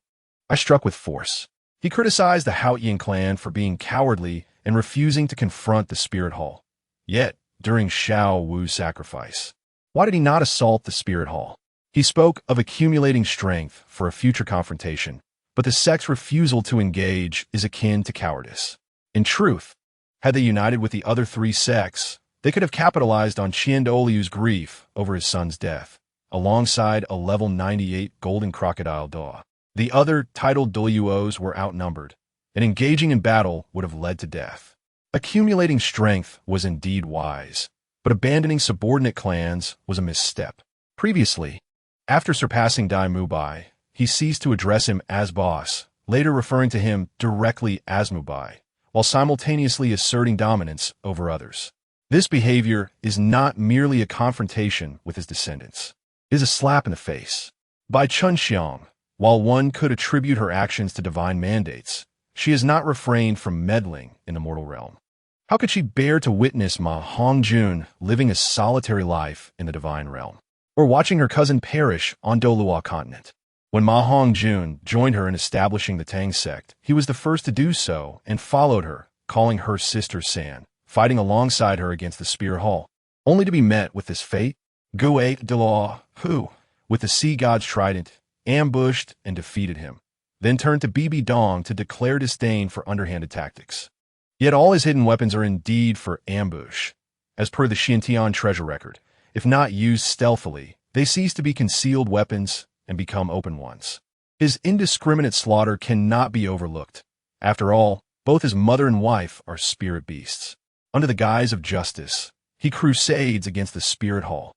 I struck with force. He criticized the Haotian clan for being cowardly and refusing to confront the spirit hall. Yet, during Xiao Wu's sacrifice, why did he not assault the spirit hall? He spoke of accumulating strength for a future confrontation, but the sect's refusal to engage is akin to cowardice. In truth, had they united with the other 3 sects, they could have capitalized on Qian Douluo's grief over his son's death, alongside a level 98 golden crocodile Daw. The other titled Douluos were outnumbered, and engaging in battle would have led to death. Accumulating strength was indeed wise, but abandoning subordinate clans was a misstep. Previously, after surpassing Dai Mubai, he ceased to address him as boss, later referring to him directly as Mubai, while simultaneously asserting dominance over others. This behavior is not merely a confrontation with his descendants. It is a slap in the face. By Chun Xiang, while one could attribute her actions to divine mandates, she has not refrained from meddling in the mortal realm. How could she bear to witness Ma Hongjun living a solitary life in the divine realm, or watching her cousin perish on Douluo Continent? When Ma Hongjun joined her in establishing the Tang sect, he was the first to do so and followed her, calling her Sister San, fighting alongside her against the Spear Hall, only to be met with this fate. Guate Douluo, who, with the sea god's trident, ambushed and defeated him, then turned to Bibi Dong to declare disdain for underhanded tactics. Yet all his hidden weapons are indeed for ambush. As per the Xintian treasure record, if not used stealthily, they cease to be concealed weapons and become open ones. His indiscriminate slaughter cannot be overlooked. After all, both his mother and wife are spirit beasts. Under the guise of justice, he crusades against the spirit hall.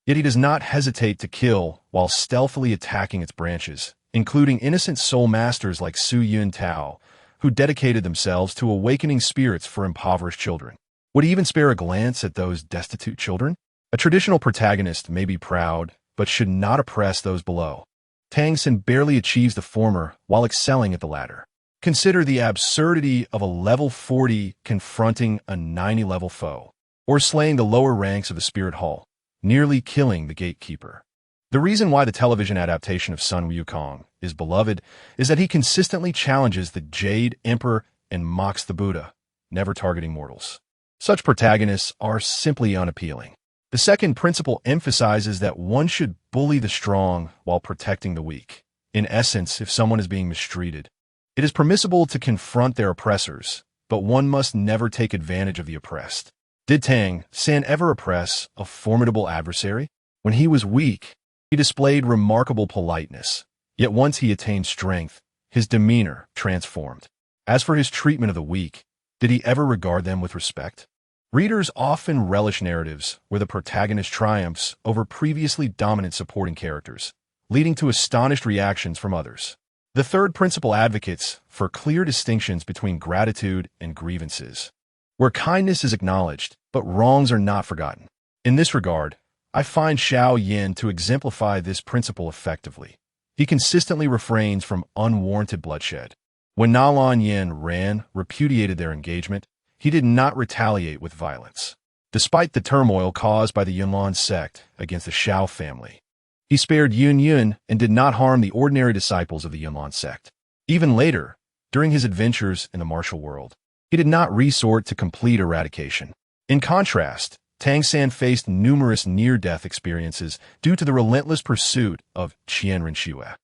Yet he does not hesitate to kill while stealthily attacking its branches, including innocent soul masters like Su Yun Tao, who dedicated themselves to awakening spirits for impoverished children. Would he even spare a glance at those destitute children? A traditional protagonist may be proud, but should not oppress those below. Tang San barely achieves the former while excelling at the latter. Consider the absurdity of a level 40 confronting a 90-level foe, or slaying the lower ranks of the spirit hall, nearly killing the gatekeeper. The reason why the television adaptation of Sun Wukong is beloved is that he consistently challenges the Jade Emperor and mocks the Buddha, never targeting mortals. Such protagonists are simply unappealing. The second principle emphasizes that one should bully the strong while protecting the weak. In essence, if someone is being mistreated, it is permissible to confront their oppressors, but one must never take advantage of the oppressed. Did Tang San ever oppress a formidable adversary? When he was weak, he displayed remarkable politeness, yet once he attained strength, his demeanor transformed. As for his treatment of the weak, did he ever regard them with respect? Readers often relish narratives where the protagonist triumphs over previously dominant supporting characters, leading to astonished reactions from others. The third principle advocates for clear distinctions between gratitude and grievances, where kindness is acknowledged, but wrongs are not forgotten. In this regard, I find Xiao Yin to exemplify this principle effectively. He consistently refrains from unwarranted bloodshed. When Nalan Yin repudiated their engagement, he did not retaliate with violence. Despite the turmoil caused by the Yunlan sect against the Shao family, he spared Yun and did not harm the ordinary disciples of the Yunlan sect. Even later, during his adventures in the martial world, he did not resort to complete eradication. In contrast, Tang San faced numerous near-death experiences due to the relentless pursuit of Qian Renshue.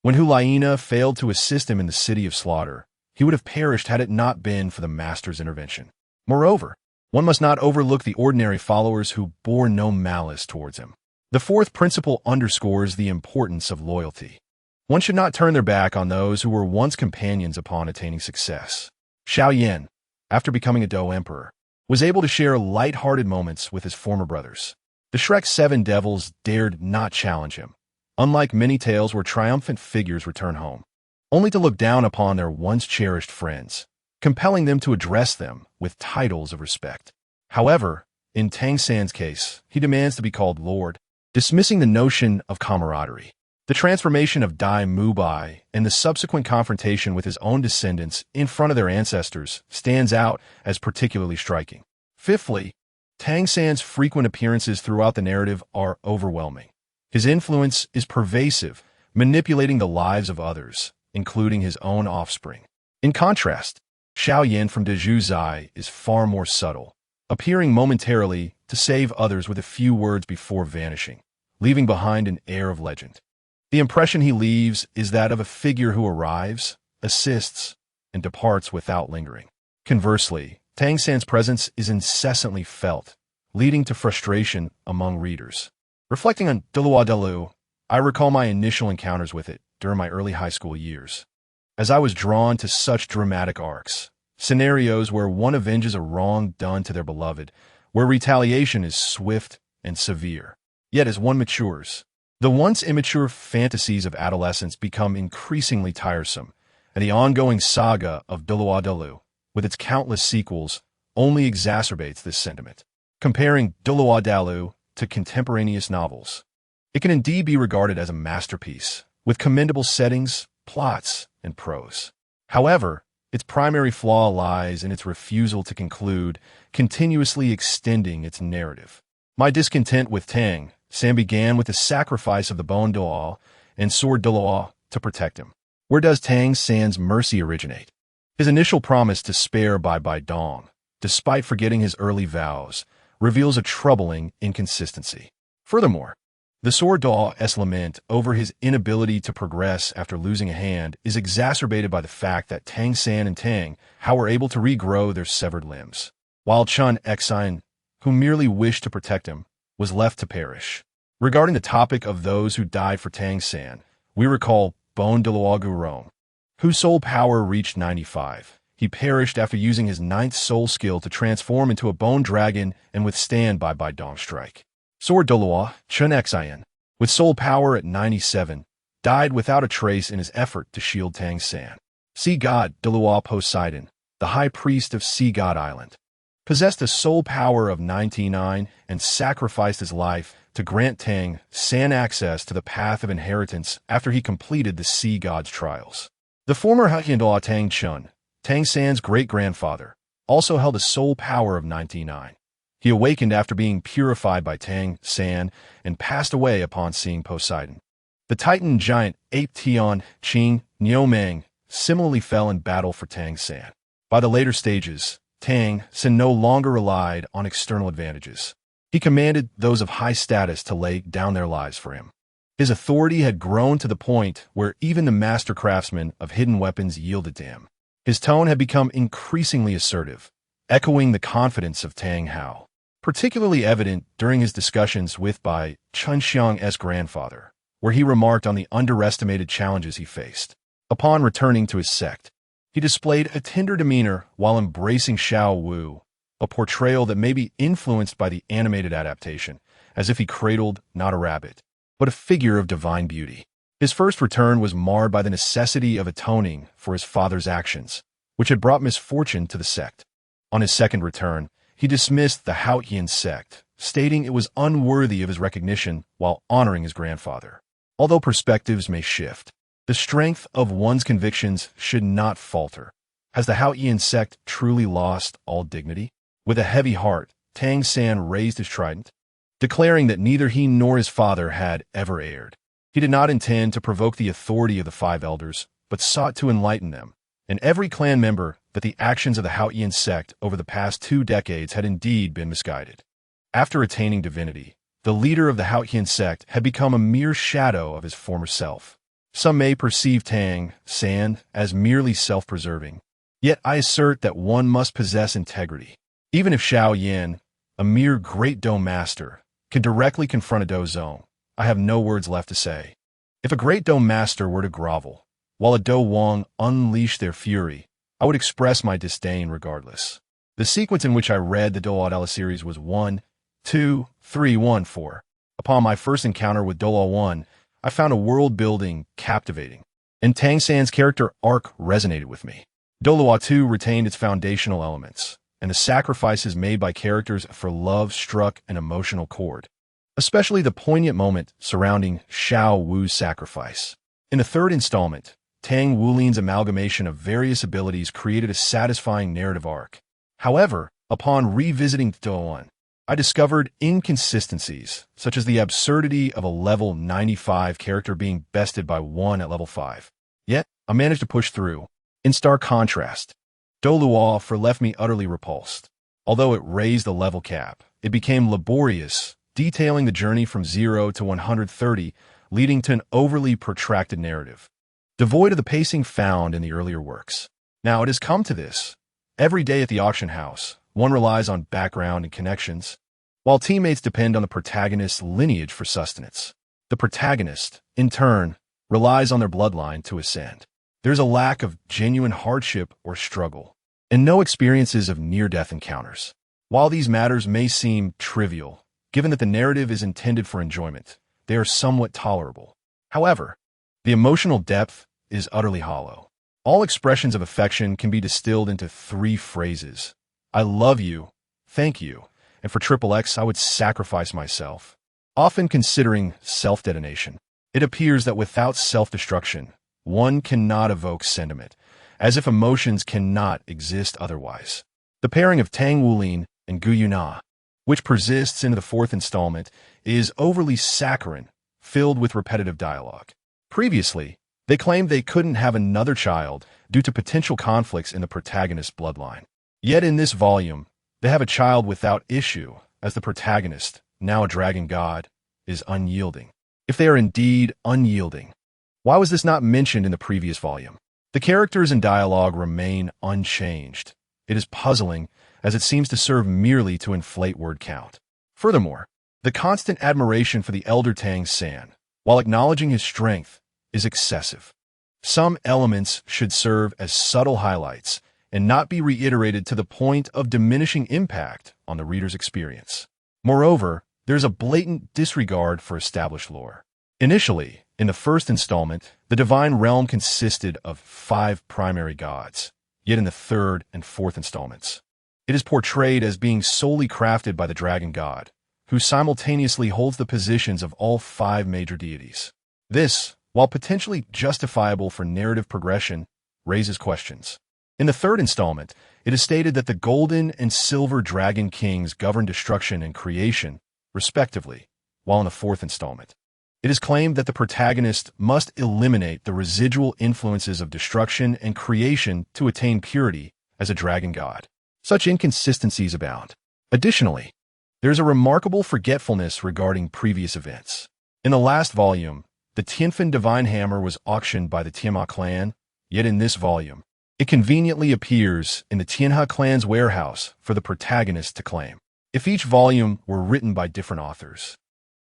When Hulaina failed to assist him in the City of Slaughter, he would have perished had it not been for the master's intervention. Moreover, one must not overlook the ordinary followers who bore no malice towards him. The fourth principle underscores the importance of loyalty. One should not turn their back on those who were once companions upon attaining success. Xiao Yin, after becoming a Dou emperor, was able to share light-hearted moments with his former brothers. The Shrek 7 devils dared not challenge him, unlike many tales where triumphant figures return home, only to look down upon their once-cherished friends, compelling them to address them with titles of respect. However, in Tang San's case, he demands to be called Lord, dismissing the notion of camaraderie. The transformation of Dai Mubai and the subsequent confrontation with his own descendants in front of their ancestors stands out as particularly striking. Fifthly, Tang San's frequent appearances throughout the narrative are overwhelming. His influence is pervasive, manipulating the lives of others, including his own offspring. In contrast, Xiao Yin from Dezhu Zai is far more subtle, appearing momentarily to save others with a few words before vanishing, leaving behind an air of legend. The impression he leaves is that of a figure who arrives, assists, and departs without lingering. Conversely, Tang San's presence is incessantly felt, leading to frustration among readers. Reflecting on Douluo, I recall my initial encounters with it during my early high school years, as I was drawn to such dramatic arcs, scenarios where one avenges a wrong done to their beloved, where retaliation is swift and severe. Yet as one matures, the once immature fantasies of adolescence become increasingly tiresome, and the ongoing saga of Douluo, with its countless sequels, only exacerbates this sentiment. Comparing Douluo to contemporaneous novels, it can indeed be regarded as a masterpiece, with commendable settings, plots, and prose. However, Its primary flaw lies in its refusal to conclude, continuously extending its narrative. My discontent with Tang San began with the sacrifice of the bone Douluo and sword Douluo to protect him. Where does Tang San's mercy originate? His initial promise to spare Bai Dong, despite forgetting his early vows, reveals a troubling inconsistency. Furthermore, the sword Douluo's lament over his inability to progress after losing a hand is exacerbated by the fact that Tang San and Tang Hao were able to regrow their severed limbs, while Chun Xin, who merely wished to protect him, was left to perish. Regarding the topic of those who died for Tang San, we recall Bone Douluo Gurong, whose soul power reached 95. He perished after using his 9th soul skill to transform into a bone dragon and withstand Bai Dong's strike. Sword Douluo, Chun Xin, with soul power at 97, died without a trace in his effort to shield Tang San. Sea God Douluo Poseidon, the high priest of Sea God Island, possessed a soul power of 99 and sacrificed his life to grant Tang San access to the path of inheritance after he completed the Sea God's trials. The former Douluo Tang Chun, Tang San's great-grandfather, also held a soul power of 99. He awakened after being purified by Tang San and passed away upon seeing Poseidon. The Titan giant ape Tian Qing Niomeng similarly fell in battle for Tang San. By the later stages, Tang San no longer relied on external advantages. He commanded those of high status to lay down their lives for him. His authority had grown to the point where even the master craftsmen of hidden weapons yielded to him. His tone had become increasingly assertive, echoing the confidence of Tang Hao, particularly evident during his discussions with Bai Chunxiang's grandfather, where he remarked on the underestimated challenges he faced. Upon returning to his sect, he displayed a tender demeanor while embracing Xiao Wu, a portrayal that may be influenced by the animated adaptation, as if he cradled not a rabbit, but a figure of divine beauty. His first return was marred by the necessity of atoning for his father's actions, which had brought misfortune to the sect. On his second return, he dismissed the Haotian sect, stating it was unworthy of his recognition while honoring his grandfather. Although perspectives may shift, the strength of one's convictions should not falter. Has the Haotian sect truly lost all dignity? With a heavy heart, Tang San raised his trident, declaring that neither he nor his father had ever erred. He did not intend to provoke the authority of the 5 elders, but sought to enlighten them, and every clan member that the actions of the Haotian sect over the past 2 decades had indeed been misguided. After attaining divinity, the leader of the Haotian sect had become a mere shadow of his former self. Some may perceive Tang San as merely self-preserving, yet I assert that one must possess integrity. Even if Xiao Yan, a mere great Dou master, can directly confront a Dou Zong, I have no words left to say. If a great Dou master were to grovel, while a Dou Wang unleashed their fury, I would express my disdain regardless. The sequence in which I read the Douluo series was 1, 2, 3, 1, 4. Upon my first encounter with Douluo 1, I found a world building captivating, and Tang San's character arc resonated with me. Douluo 2 retained its foundational elements, and the sacrifices made by characters for love struck an emotional chord, especially the poignant moment surrounding Xiao Wu's sacrifice. In the third installment, Tang Wulin's amalgamation of various abilities created a satisfying narrative arc. However, upon revisiting Douluo 1, I discovered inconsistencies, such as the absurdity of a level 95 character being bested by one at level 5. Yet, I managed to push through. In stark contrast, Douluo left me utterly repulsed. Although it raised the level cap, it became laborious, detailing the journey from 0 to 130, leading to an overly protracted narrative, devoid of the pacing found in the earlier works. Now, it has come to this. Every day at the auction house, one relies on background and connections, while teammates depend on the protagonist's lineage for sustenance. The protagonist, in turn, relies on their bloodline to ascend. There's a lack of genuine hardship or struggle, and no experiences of near-death encounters. While these matters may seem trivial, given that the narrative is intended for enjoyment, they are somewhat tolerable. However, the emotional depth is utterly hollow. All expressions of affection can be distilled into 3 phrases. I love you, thank you, and for XXX I would sacrifice myself. Often considering self-detonation, it appears that without self-destruction, one cannot evoke sentiment, as if emotions cannot exist otherwise. The pairing of Tang Wulin and Gu Yuna, which persists into the fourth installment, is overly saccharine, filled with repetitive dialogue. Previously, they claimed they couldn't have another child due to potential conflicts in the protagonist's bloodline. Yet in this volume, they have a child without issue, as the protagonist, now a dragon god, is unyielding. If they are indeed unyielding, why was this not mentioned in the previous volume? The characters and dialogue remain unchanged. It is puzzling, as it seems to serve merely to inflate word count. Furthermore, the constant admiration for the elder Tang San, while acknowledging his strength, is excessive. Some elements should serve as subtle highlights and not be reiterated to the point of diminishing impact on the reader's experience. Moreover, there's a blatant disregard for established lore. Initially, in the first installment, the divine realm consisted of 5 primary gods, yet in the third and fourth installments, it is portrayed as being solely crafted by the dragon god, who simultaneously holds the positions of all 5 major deities. This, while potentially justifiable for narrative progression, raises questions. In the third installment, it is stated that the golden and silver dragon kings govern destruction and creation, respectively, while in the fourth installment, it is claimed that the protagonist must eliminate the residual influences of destruction and creation to attain purity as a dragon god. Such inconsistencies abound. Additionally, there is a remarkable forgetfulness regarding previous events. In the last volume, the Tianfen divine hammer was auctioned by the Tianma clan, yet in this volume, it conveniently appears in the Tianha clan's warehouse for the protagonist to claim. If each volume were written by different authors,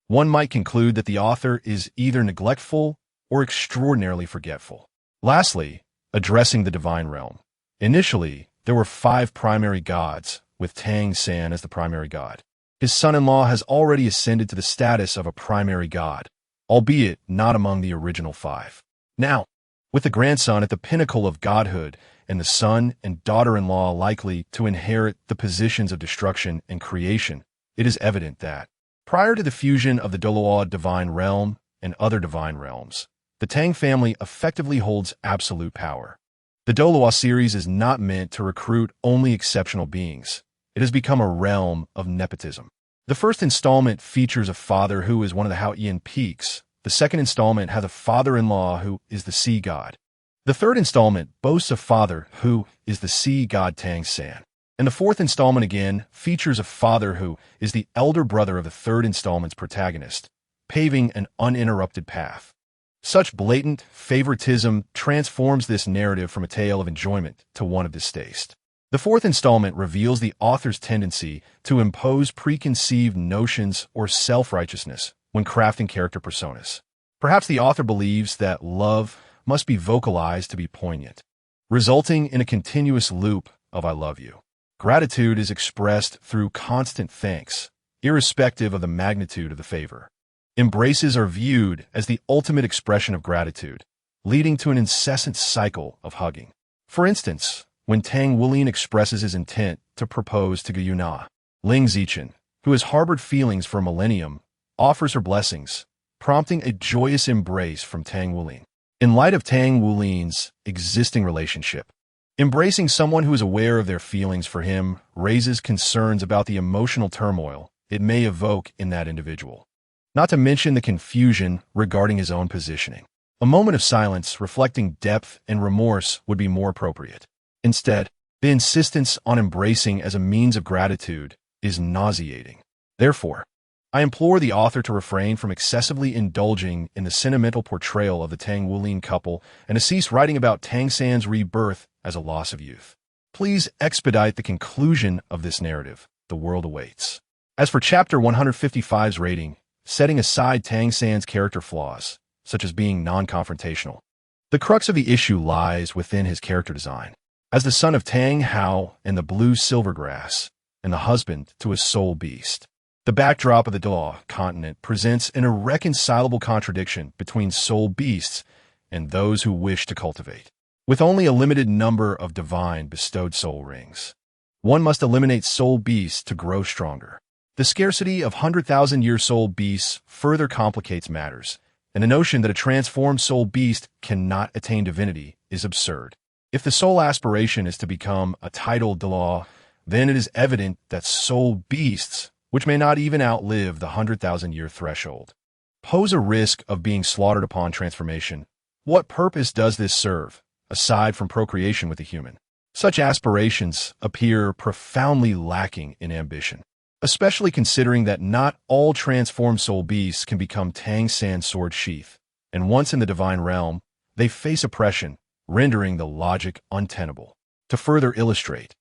one might conclude that the author is either neglectful or extraordinarily forgetful. Lastly, addressing the divine realm. Initially, there were 5 primary gods, with Tang San as the primary god. His son-in-law has already ascended to the status of a primary god, albeit not among the original 5. Now, with the grandson at the pinnacle of godhood and the son and daughter-in-law likely to inherit the positions of destruction and creation, it is evident that, prior to the fusion of the Douluo divine realm and other divine realms, the Tang family effectively holds absolute power. The Douluo series is not meant to recruit only exceptional beings. It has become a realm of nepotism. The first installment features a father who is one of the Haoyan peaks. The second installment has a father-in-law who is the sea god. The third installment boasts a father who is the sea god Tang San. And the fourth installment again features a father who is the elder brother of the third installment's protagonist, paving an uninterrupted path. Such blatant favoritism transforms this narrative from a tale of enjoyment to one of distaste. The fourth installment reveals the author's tendency to impose preconceived notions or self-righteousness when crafting character personas. Perhaps the author believes that love must be vocalized to be poignant, resulting in a continuous loop of I love you. Gratitude is expressed through constant thanks, irrespective of the magnitude of the favor. Embraces are viewed as the ultimate expression of gratitude, leading to an incessant cycle of hugging. For instance, when Tang Wulin expresses his intent to propose to Gu Yuna, Ling Zichin, who has harbored feelings for a millennium, offers her blessings, prompting a joyous embrace from Tang Wulin. In light of Tang Wulin's existing relationship, embracing someone who is aware of their feelings for him raises concerns about the emotional turmoil it may evoke in that individual. Not to mention the confusion regarding his own positioning. A moment of silence reflecting depth and remorse would be more appropriate. Instead, the insistence on embracing as a means of gratitude is nauseating. Therefore, I implore the author to refrain from excessively indulging in the sentimental portrayal of the Tang Wulin couple and to cease writing about Tang San's rebirth as a loss of youth. Please expedite the conclusion of this narrative. The world awaits. As for Chapter 155's rating, setting aside Tang San's character flaws, such as being non-confrontational, the crux of the issue lies within his character design. As the son of Tang Hao and the blue silvergrass, and the husband to a soul beast, the backdrop of the Douluo Continent presents an irreconcilable contradiction between soul beasts and those who wish to cultivate. With only a limited number of divine bestowed soul rings, one must eliminate soul beasts to grow stronger. The scarcity of 100,000-year soul beasts further complicates matters, and the notion that a transformed soul beast cannot attain divinity is absurd. If the sole aspiration is to become a title de law, then it is evident that soul beasts, which may not even outlive the 100,000-year threshold, pose a risk of being slaughtered upon transformation. What purpose does this serve, aside from procreation with the human? Such aspirations appear profoundly lacking in ambition, especially considering that not all transformed soul beasts can become Tang San sword sheath, and once in the divine realm, they face oppression, rendering the logic untenable. To further illustrate,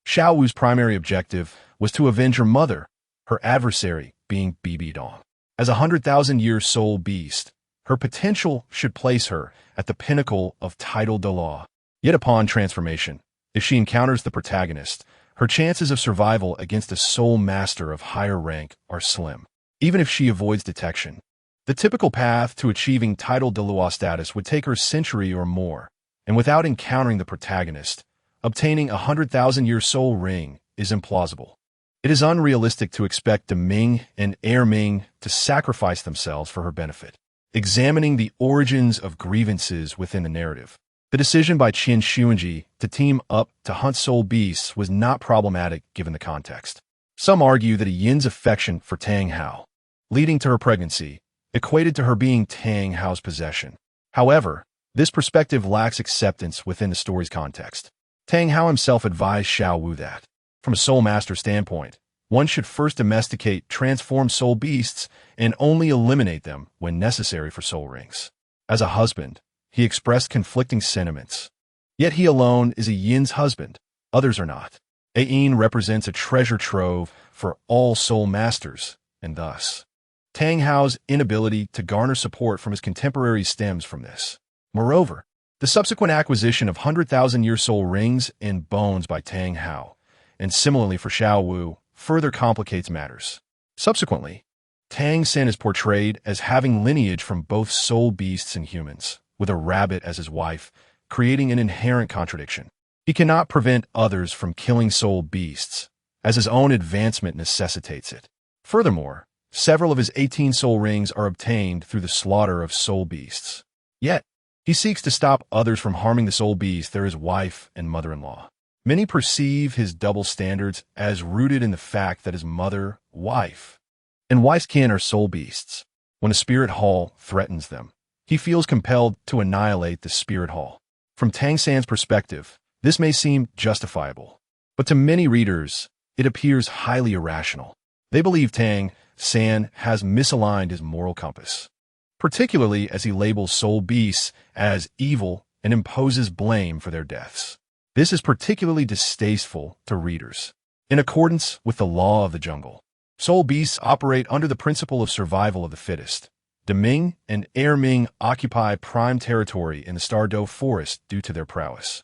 Xiao Wu's primary objective was to avenge her mother, her adversary being Bibi Dong. As a 100,000-year soul beast, her potential should place her at the pinnacle of title de law. Yet upon transformation, if she encounters the protagonist, her chances of survival against a soul master of higher rank are slim, even if she avoids detection. The typical path to achieving title de law status would take her a century or more, and without encountering the protagonist, obtaining a 100,000-year soul ring is implausible. It is unrealistic to expect the Ming and Heir Ming to sacrifice themselves for her benefit. Examining the origins of grievances within the narrative, the decision by Qin Xuanji to team up to hunt soul beasts was not problematic given the context. Some argue that Yin's affection for Tang Hao, leading to her pregnancy, equated to her being Tang Hao's possession. However, this perspective lacks acceptance within the story's context. Tang Hao himself advised Xiao Wu that, from a soul master standpoint, one should first domesticate transformed soul beasts and only eliminate them when necessary for soul rings. As a husband, he expressed conflicting sentiments. Yet he alone is a Yin's husband, others are not. Yin represents a treasure trove for all soul masters, and thus, Tang Hao's inability to garner support from his contemporaries stems from this. Moreover, the subsequent acquisition of 100,000-year soul rings and bones by Tang Hao, and similarly for Xiao Wu, further complicates matters. Subsequently, Tang San is portrayed as having lineage from both soul beasts and humans, with a rabbit as his wife, creating an inherent contradiction. He cannot prevent others from killing soul beasts, as his own advancement necessitates it. Furthermore, several of his 18 soul rings are obtained through the slaughter of soul beasts. Yet, he seeks to stop others from harming the soul beast, his wife and mother-in-law. Many perceive his double standards as rooted in the fact that his mother, wife, and wife's kin are soul beasts. When a spirit hall threatens them, he feels compelled to annihilate the spirit hall. From Tang San's perspective, this may seem justifiable, but to many readers, it appears highly irrational. They believe Tang San has misaligned his moral compass, particularly as he labels soul beasts as evil and imposes blame for their deaths. This is particularly distasteful to readers. In accordance with the law of the jungle, soul beasts operate under the principle of survival of the fittest. The Ming and Heir Ming occupy prime territory in the Stardow Forest due to their prowess.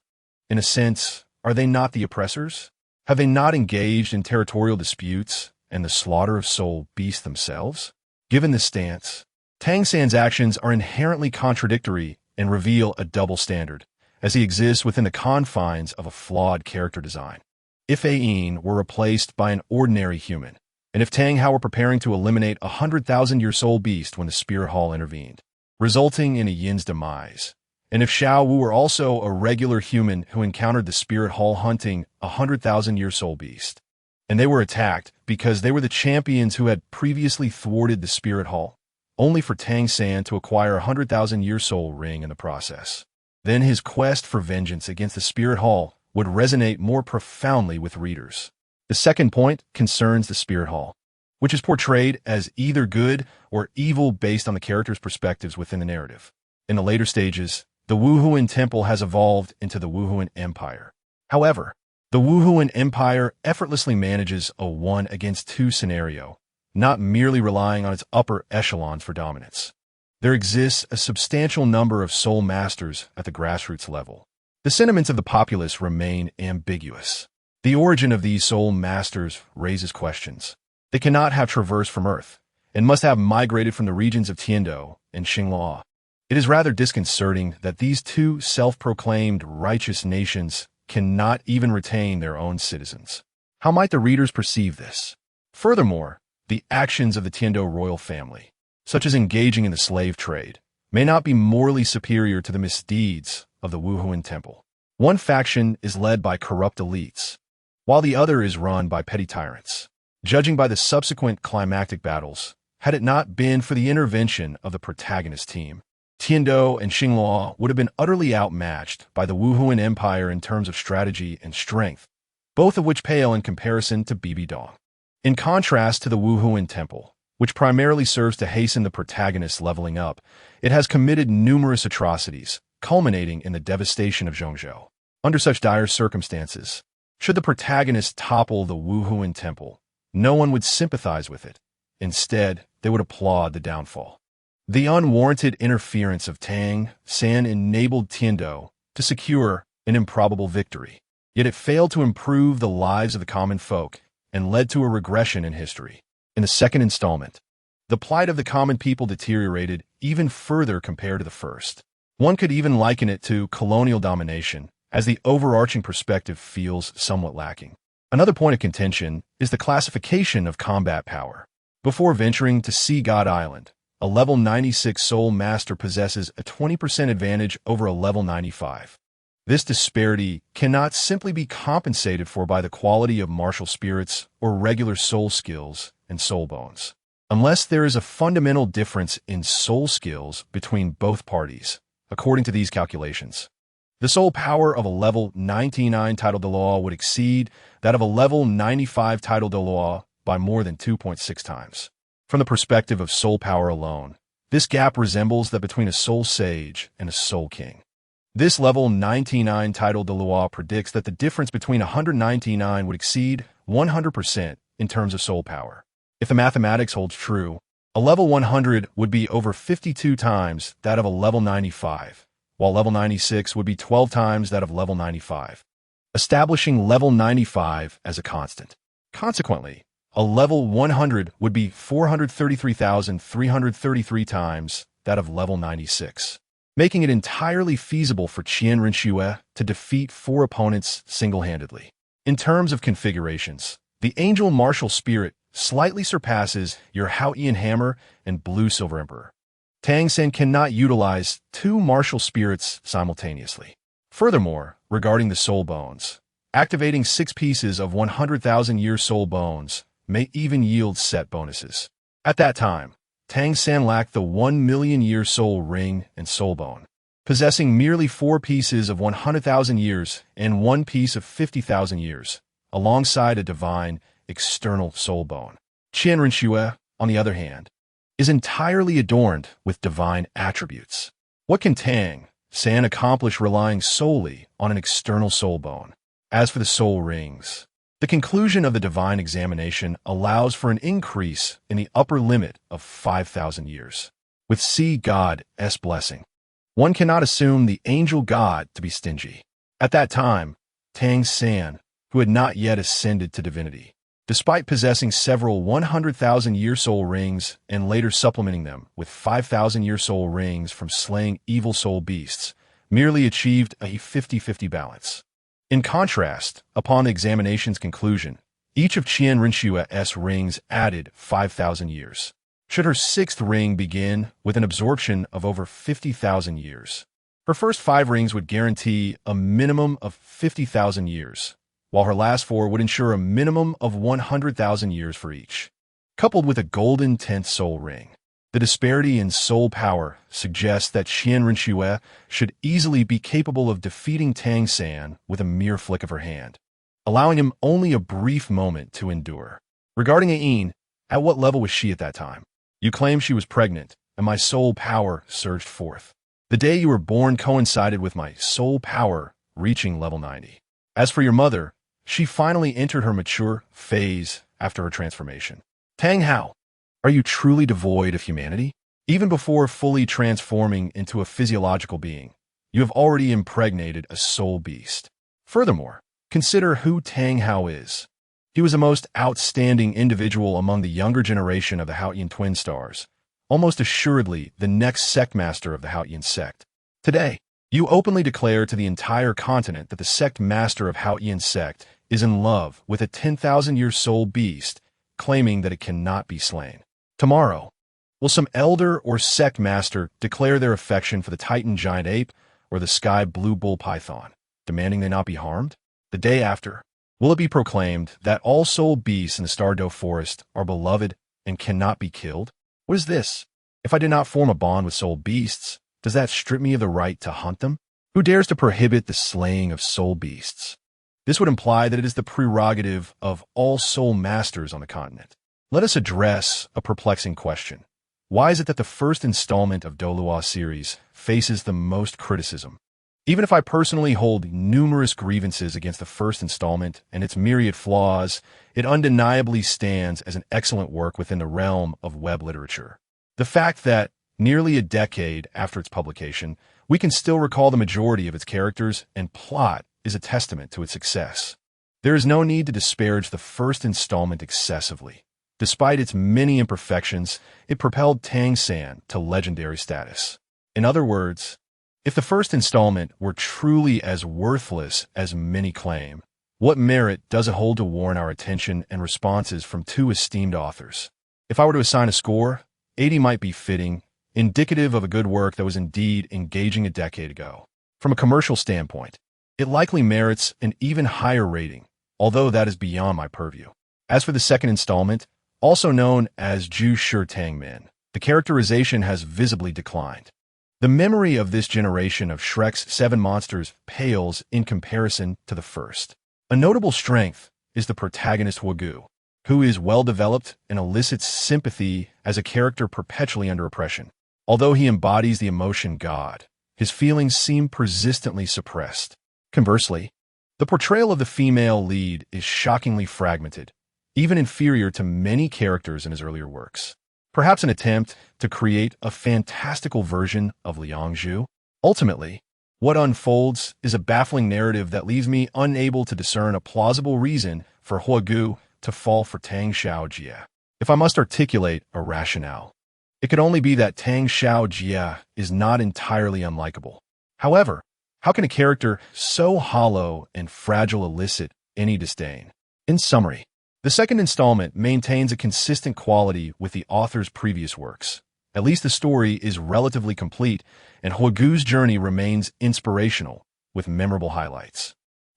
In a sense, are they not the oppressors? Have they not engaged in territorial disputes and the slaughter of soul beasts themselves? Given this stance, Tang San's actions are inherently contradictory and reveal a double standard, as he exists within the confines of a flawed character design. If Yin were replaced by an ordinary human, and if Tang Hao were preparing to eliminate a 100,000-year soul beast when the spirit hall intervened, resulting in a Yin's demise, and if Xiao Wu were also a regular human who encountered the spirit hall hunting a 100,000-year soul beast, and they were attacked because they were the champions who had previously thwarted the spirit hall, only for Tang San to acquire a 100,000-year soul ring in the process, then his quest for vengeance against the spirit hall would resonate more profoundly with readers. The second point concerns the spirit hall, which is portrayed as either good or evil based on the characters' perspectives within the narrative. In the later stages, the Wuhuan Temple has evolved into the Wuhuan Empire. However, the Wuhuan Empire effortlessly manages a 1-against-2 scenario, not merely relying on its upper echelons for dominance. There exists a substantial number of soul masters at the grassroots level. The sentiments of the populace remain ambiguous. The origin of these soul masters raises questions. They cannot have traversed from Earth, and must have migrated from the regions of Tiando and Xinghua. It is rather disconcerting that these two self-proclaimed righteous nations cannot even retain their own citizens. How might the readers perceive this? Furthermore, the actions of the Tiando royal family, such as engaging in the slave trade, may not be morally superior to the misdeeds of the Wuhuan Temple. One faction is led by corrupt elites, while the other is run by petty tyrants. Judging by the subsequent climactic battles, had it not been for the intervention of the protagonist team, Tiando and Xingluo would have been utterly outmatched by the Wuhuan Empire in terms of strategy and strength, both of which pale in comparison to Bibidong. In contrast to the Wuhuan Temple, which primarily serves to hasten the protagonist's leveling up, it has committed numerous atrocities, culminating in the devastation of Zhongzhou. Under such dire circumstances, should the protagonist topple the Wuhuan Temple, no one would sympathize with it. Instead, they would applaud the downfall. The unwarranted interference of Tang San enabled Tiando to secure an improbable victory, yet it failed to improve the lives of the common folk and led to a regression in history. In the second installment, the plight of the common people deteriorated even further compared to the first. One could even liken it to colonial domination, as the overarching perspective feels somewhat lacking. Another point of contention is the classification of combat power. Before venturing to Sea God Island, a level 96 Soul Master possesses a 20% advantage over a level 95. This disparity cannot simply be compensated for by the quality of martial spirits or regular soul skills and soul bones, unless there is a fundamental difference in soul skills between both parties, according to these calculations. The soul power of a level 99 title Douluo would exceed that of a level 95 title Douluo by more than 2.6 times. From the perspective of soul power alone, this gap resembles that between a soul sage and a soul king. This level 99 title Douluo predicts that the difference between 199 would exceed 100% in terms of soul power. If the mathematics holds true, a level 100 would be over 52 times that of a level 95, while level 96 would be 12 times that of level 95, establishing level 95 as a constant. Consequently, a level 100 would be 433,333 times that of level 96, making it entirely feasible for Qian Rinxue to defeat 4 opponents single-handedly. In terms of configurations, the Angel Martial Spirit slightly surpasses your Haotian Hammer and Blue Silver Emperor. Tang San cannot utilize 2 martial spirits simultaneously. Furthermore, regarding the soul bones, activating 6 pieces of 100,000-year soul bones may even yield set bonuses. At that time, Tang San lacked the 1,000,000-year soul ring and soul bone, possessing merely 4 pieces of 100,000 years and 1 piece of 50,000 years, alongside a divine external soul bone. Qian Rinxue, on the other hand, is entirely adorned with divine attributes. What can Tang San accomplish relying solely on an external soul bone? As for the soul rings, the conclusion of the divine examination allows for an increase in the upper limit of 5,000 years. With Sea God's blessing, one cannot assume the angel god to be stingy. At that time, Tang San, who had not yet ascended to divinity, despite possessing several 100,000-year soul rings and later supplementing them with 5,000-year soul rings from slaying evil soul beasts, merely achieved a 50-50 balance. In contrast, upon the examination's conclusion, each of Qian Rinxue's rings added 5,000 years. Should her 6th ring begin with an absorption of over 50,000 years, her first 5 rings would guarantee a minimum of 50,000 years, while her last 4 would ensure a minimum of 100,000 years for each. Coupled with a golden 10th soul ring, the disparity in soul power suggests that Qian Rinxue should easily be capable of defeating Tang San with a mere flick of her hand, allowing him only a brief moment to endure. Regarding Ain, at what level was she at that time? You claim she was pregnant, and my soul power surged forth. The day you were born coincided with my soul power reaching level 90. As for your mother, she finally entered her mature phase after her transformation. Tang Hao, are you truly devoid of humanity? Even before fully transforming into a physiological being, you have already impregnated a soul beast. Furthermore, consider who Tang Hao is. He was a most outstanding individual among the younger generation of the Haotian twin stars, almost assuredly the next sect master of the Haotian sect. Today, you openly declare to the entire continent that the sect master of Haotian sect is in love with a 10,000-year soul beast, claiming that it cannot be slain. Tomorrow, will some elder or sect master declare their affection for the Titan giant ape or the sky blue bull python? demanding they not be harmed? The day after, will it be proclaimed that all soul beasts in the Stardow Forest are beloved and cannot be killed? What is this? If I did not form a bond with soul beasts, does that strip me of the right to hunt them? Who dares to prohibit the slaying of soul beasts? This would imply that it is the prerogative of all soul masters on the continent. Let us address a perplexing question. Why is it that the first installment of Douluo series faces the most criticism? Even if I personally hold numerous grievances against the first installment and its myriad flaws, it undeniably stands as an excellent work within the realm of web literature. The fact that, nearly a decade after its publication, we can still recall the majority of its characters and plot is a testament to its success. There is no need to disparage the first installment excessively. Despite its many imperfections, it propelled Tang San to legendary status. In other words, if the first installment were truly as worthless as many claim, what merit does it hold to warrant our attention and responses from two esteemed authors? If I were to assign a score, 80 might be fitting, indicative of a good work that was indeed engaging a decade ago. From a commercial standpoint, it likely merits an even higher rating, although that is beyond my purview. As for the second installment, also known as Ju Shi Tangmen, the characterization has visibly declined. The memory of this generation of Shrek's 7 monsters pales in comparison to the first. A notable strength is the protagonist Huagu, who is well-developed and elicits sympathy as a character perpetually under oppression. Although he embodies the emotion God, his feelings seem persistently suppressed. Conversely, the portrayal of the female lead is shockingly fragmented, even inferior to many characters in his earlier works. Perhaps an attempt to create a fantastical version of Liangzhu. Ultimately, what unfolds is a baffling narrative that leaves me unable to discern a plausible reason for Huagu to fall for Tang Xiaojia. If I must articulate a rationale, it could only be that Tang Xiaojia is not entirely unlikable. However, how can a character so hollow and fragile elicit any disdain? In summary, the second installment maintains a consistent quality with the author's previous works. At least the story is relatively complete, and Huagu's journey remains inspirational, with memorable highlights.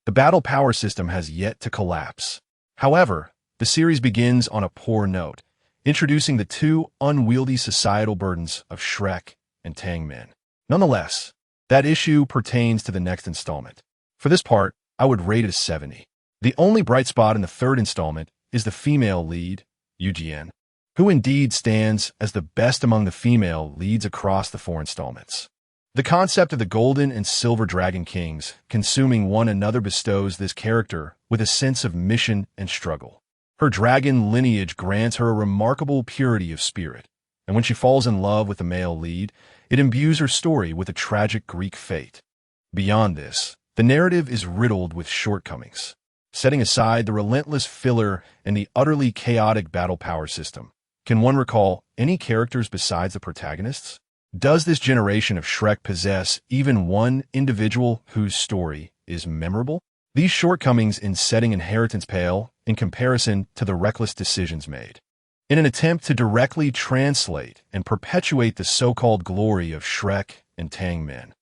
The battle power system has yet to collapse. However, the series begins on a poor note, introducing the two unwieldy societal burdens of Shrek and Tangmen. Nonetheless, that issue pertains to the next installment. For this part, I would rate it a 70. The only bright spot in the third installment is the female lead, Yujian, who indeed stands as the best among the female leads across the 4 installments. The concept of the Golden and Silver Dragon Kings consuming one another bestows this character with a sense of mission and struggle. Her dragon lineage grants her a remarkable purity of spirit, and when she falls in love with the male lead, it imbues her story with a tragic Greek fate. Beyond this, the narrative is riddled with shortcomings. Setting aside the relentless filler and the utterly chaotic battle power system, can one recall any characters besides the protagonists? Does this generation of Shrek possess even one individual whose story is memorable? These shortcomings in setting inheritance pale in comparison to the reckless decisions made. In an attempt to directly translate and perpetuate the so-called glory of Shrek and Tangmen,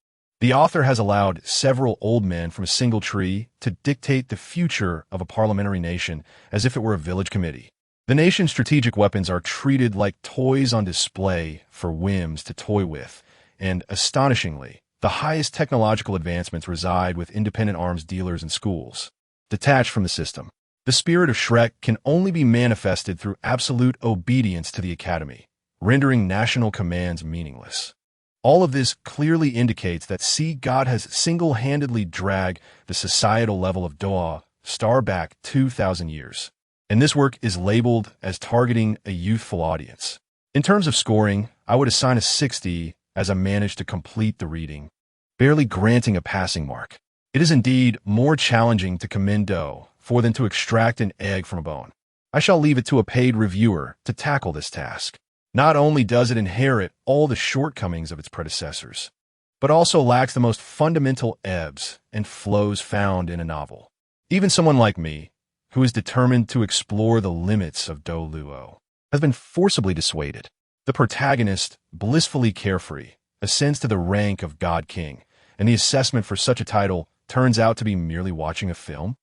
the author has allowed several old men from a single tree to dictate the future of a parliamentary nation as if it were a village committee. The nation's strategic weapons are treated like toys on display for whims to toy with, and astonishingly, the highest technological advancements reside with independent arms dealers and schools. Detached from the system, the spirit of Shrek can only be manifested through absolute obedience to the Academy, rendering national commands meaningless. All of this clearly indicates that Sea God has single-handedly dragged the societal level of Doa Star back 2,000 years, and this work is labeled as targeting a youthful audience. In terms of scoring, I would assign a 60 as I managed to complete the reading, barely granting a passing mark. It is indeed more challenging to commend dough for than to extract an egg from a bone. I shall leave it to a paid reviewer to tackle this task. Not only does it inherit all the shortcomings of its predecessors, but also lacks the most fundamental ebbs and flows found in a novel. Even someone like me, who is determined to explore the limits of Douluo, has been forcibly dissuaded. The protagonist, blissfully carefree, ascends to the rank of God King, and the assessment for such a title turns out to be merely watching a film?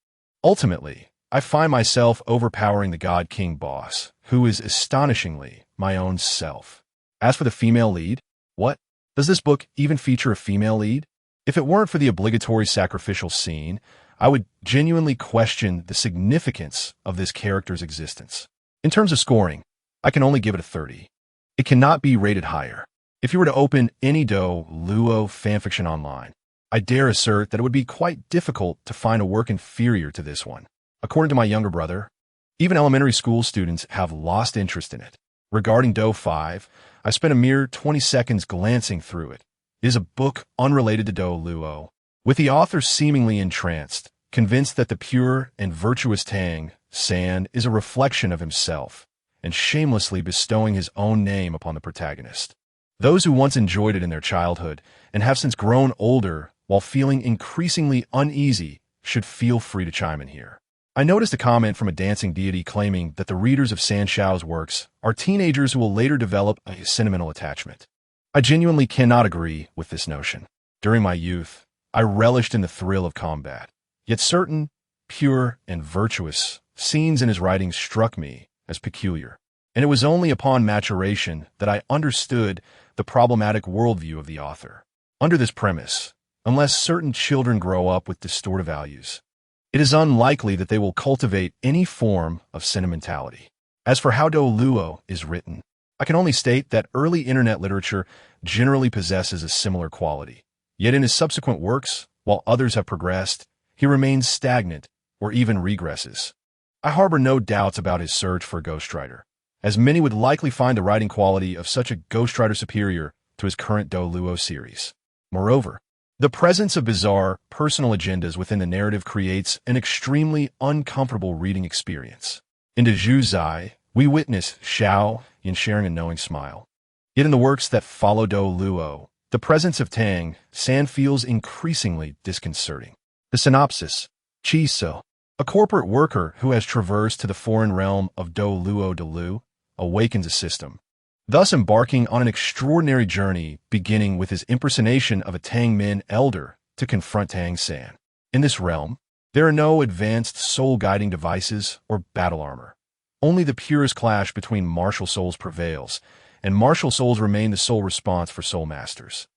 Ultimately, I find myself overpowering the God King boss, who is astonishingly my own self. As for the female lead, what? Does this book even feature a female lead? If it weren't for the obligatory sacrificial scene, I would genuinely question the significance of this character's existence. In terms of scoring, I can only give it a 30. It cannot be rated higher. If you were to open any Douluo fanfiction online, I dare assert that it would be quite difficult to find a work inferior to this one. According to my younger brother, even elementary school students have lost interest in it. Regarding Do 5, I spent a mere 20 seconds glancing through it. It is a book unrelated to Douluo, with the author seemingly entranced, convinced that the pure and virtuous Tang San is a reflection of himself, and shamelessly bestowing his own name upon the protagonist. Those who once enjoyed it in their childhood and have since grown older while feeling increasingly uneasy should feel free to chime in here. I noticed a comment from a dancing deity claiming that the readers of San Shao's works are teenagers who will later develop a sentimental attachment. I genuinely cannot agree with this notion. During my youth, I relished in the thrill of combat, yet certain pure and virtuous scenes in his writings struck me as peculiar, and it was only upon maturation that I understood the problematic worldview of the author. Under this premise, unless certain children grow up with distorted values, it is unlikely that they will cultivate any form of sentimentality. As for how Douluo is written, I can only state that early internet literature generally possesses a similar quality. Yet in his subsequent works, while others have progressed, he remains stagnant or even regresses. I harbor no doubts about his search for a ghostwriter, as many would likely find the writing quality of such a ghostwriter superior to his current Douluo series. Moreover, the presence of bizarre, personal agendas within the narrative creates an extremely uncomfortable reading experience. In Zhu's Zai, we witness Xiao Yin sharing a knowing smile. Yet in the works that follow Douluo, the presence of Tang San feels increasingly disconcerting. The synopsis: Chiso, a corporate worker who has traversed to the foreign realm of Douluo, awakens a system, thus embarking on an extraordinary journey beginning with his impersonation of a Tangmen elder to confront Tang San. In this realm, there are no advanced soul-guiding devices or battle armor. Only the purest clash between martial souls prevails, and martial souls remain the sole response for soul masters.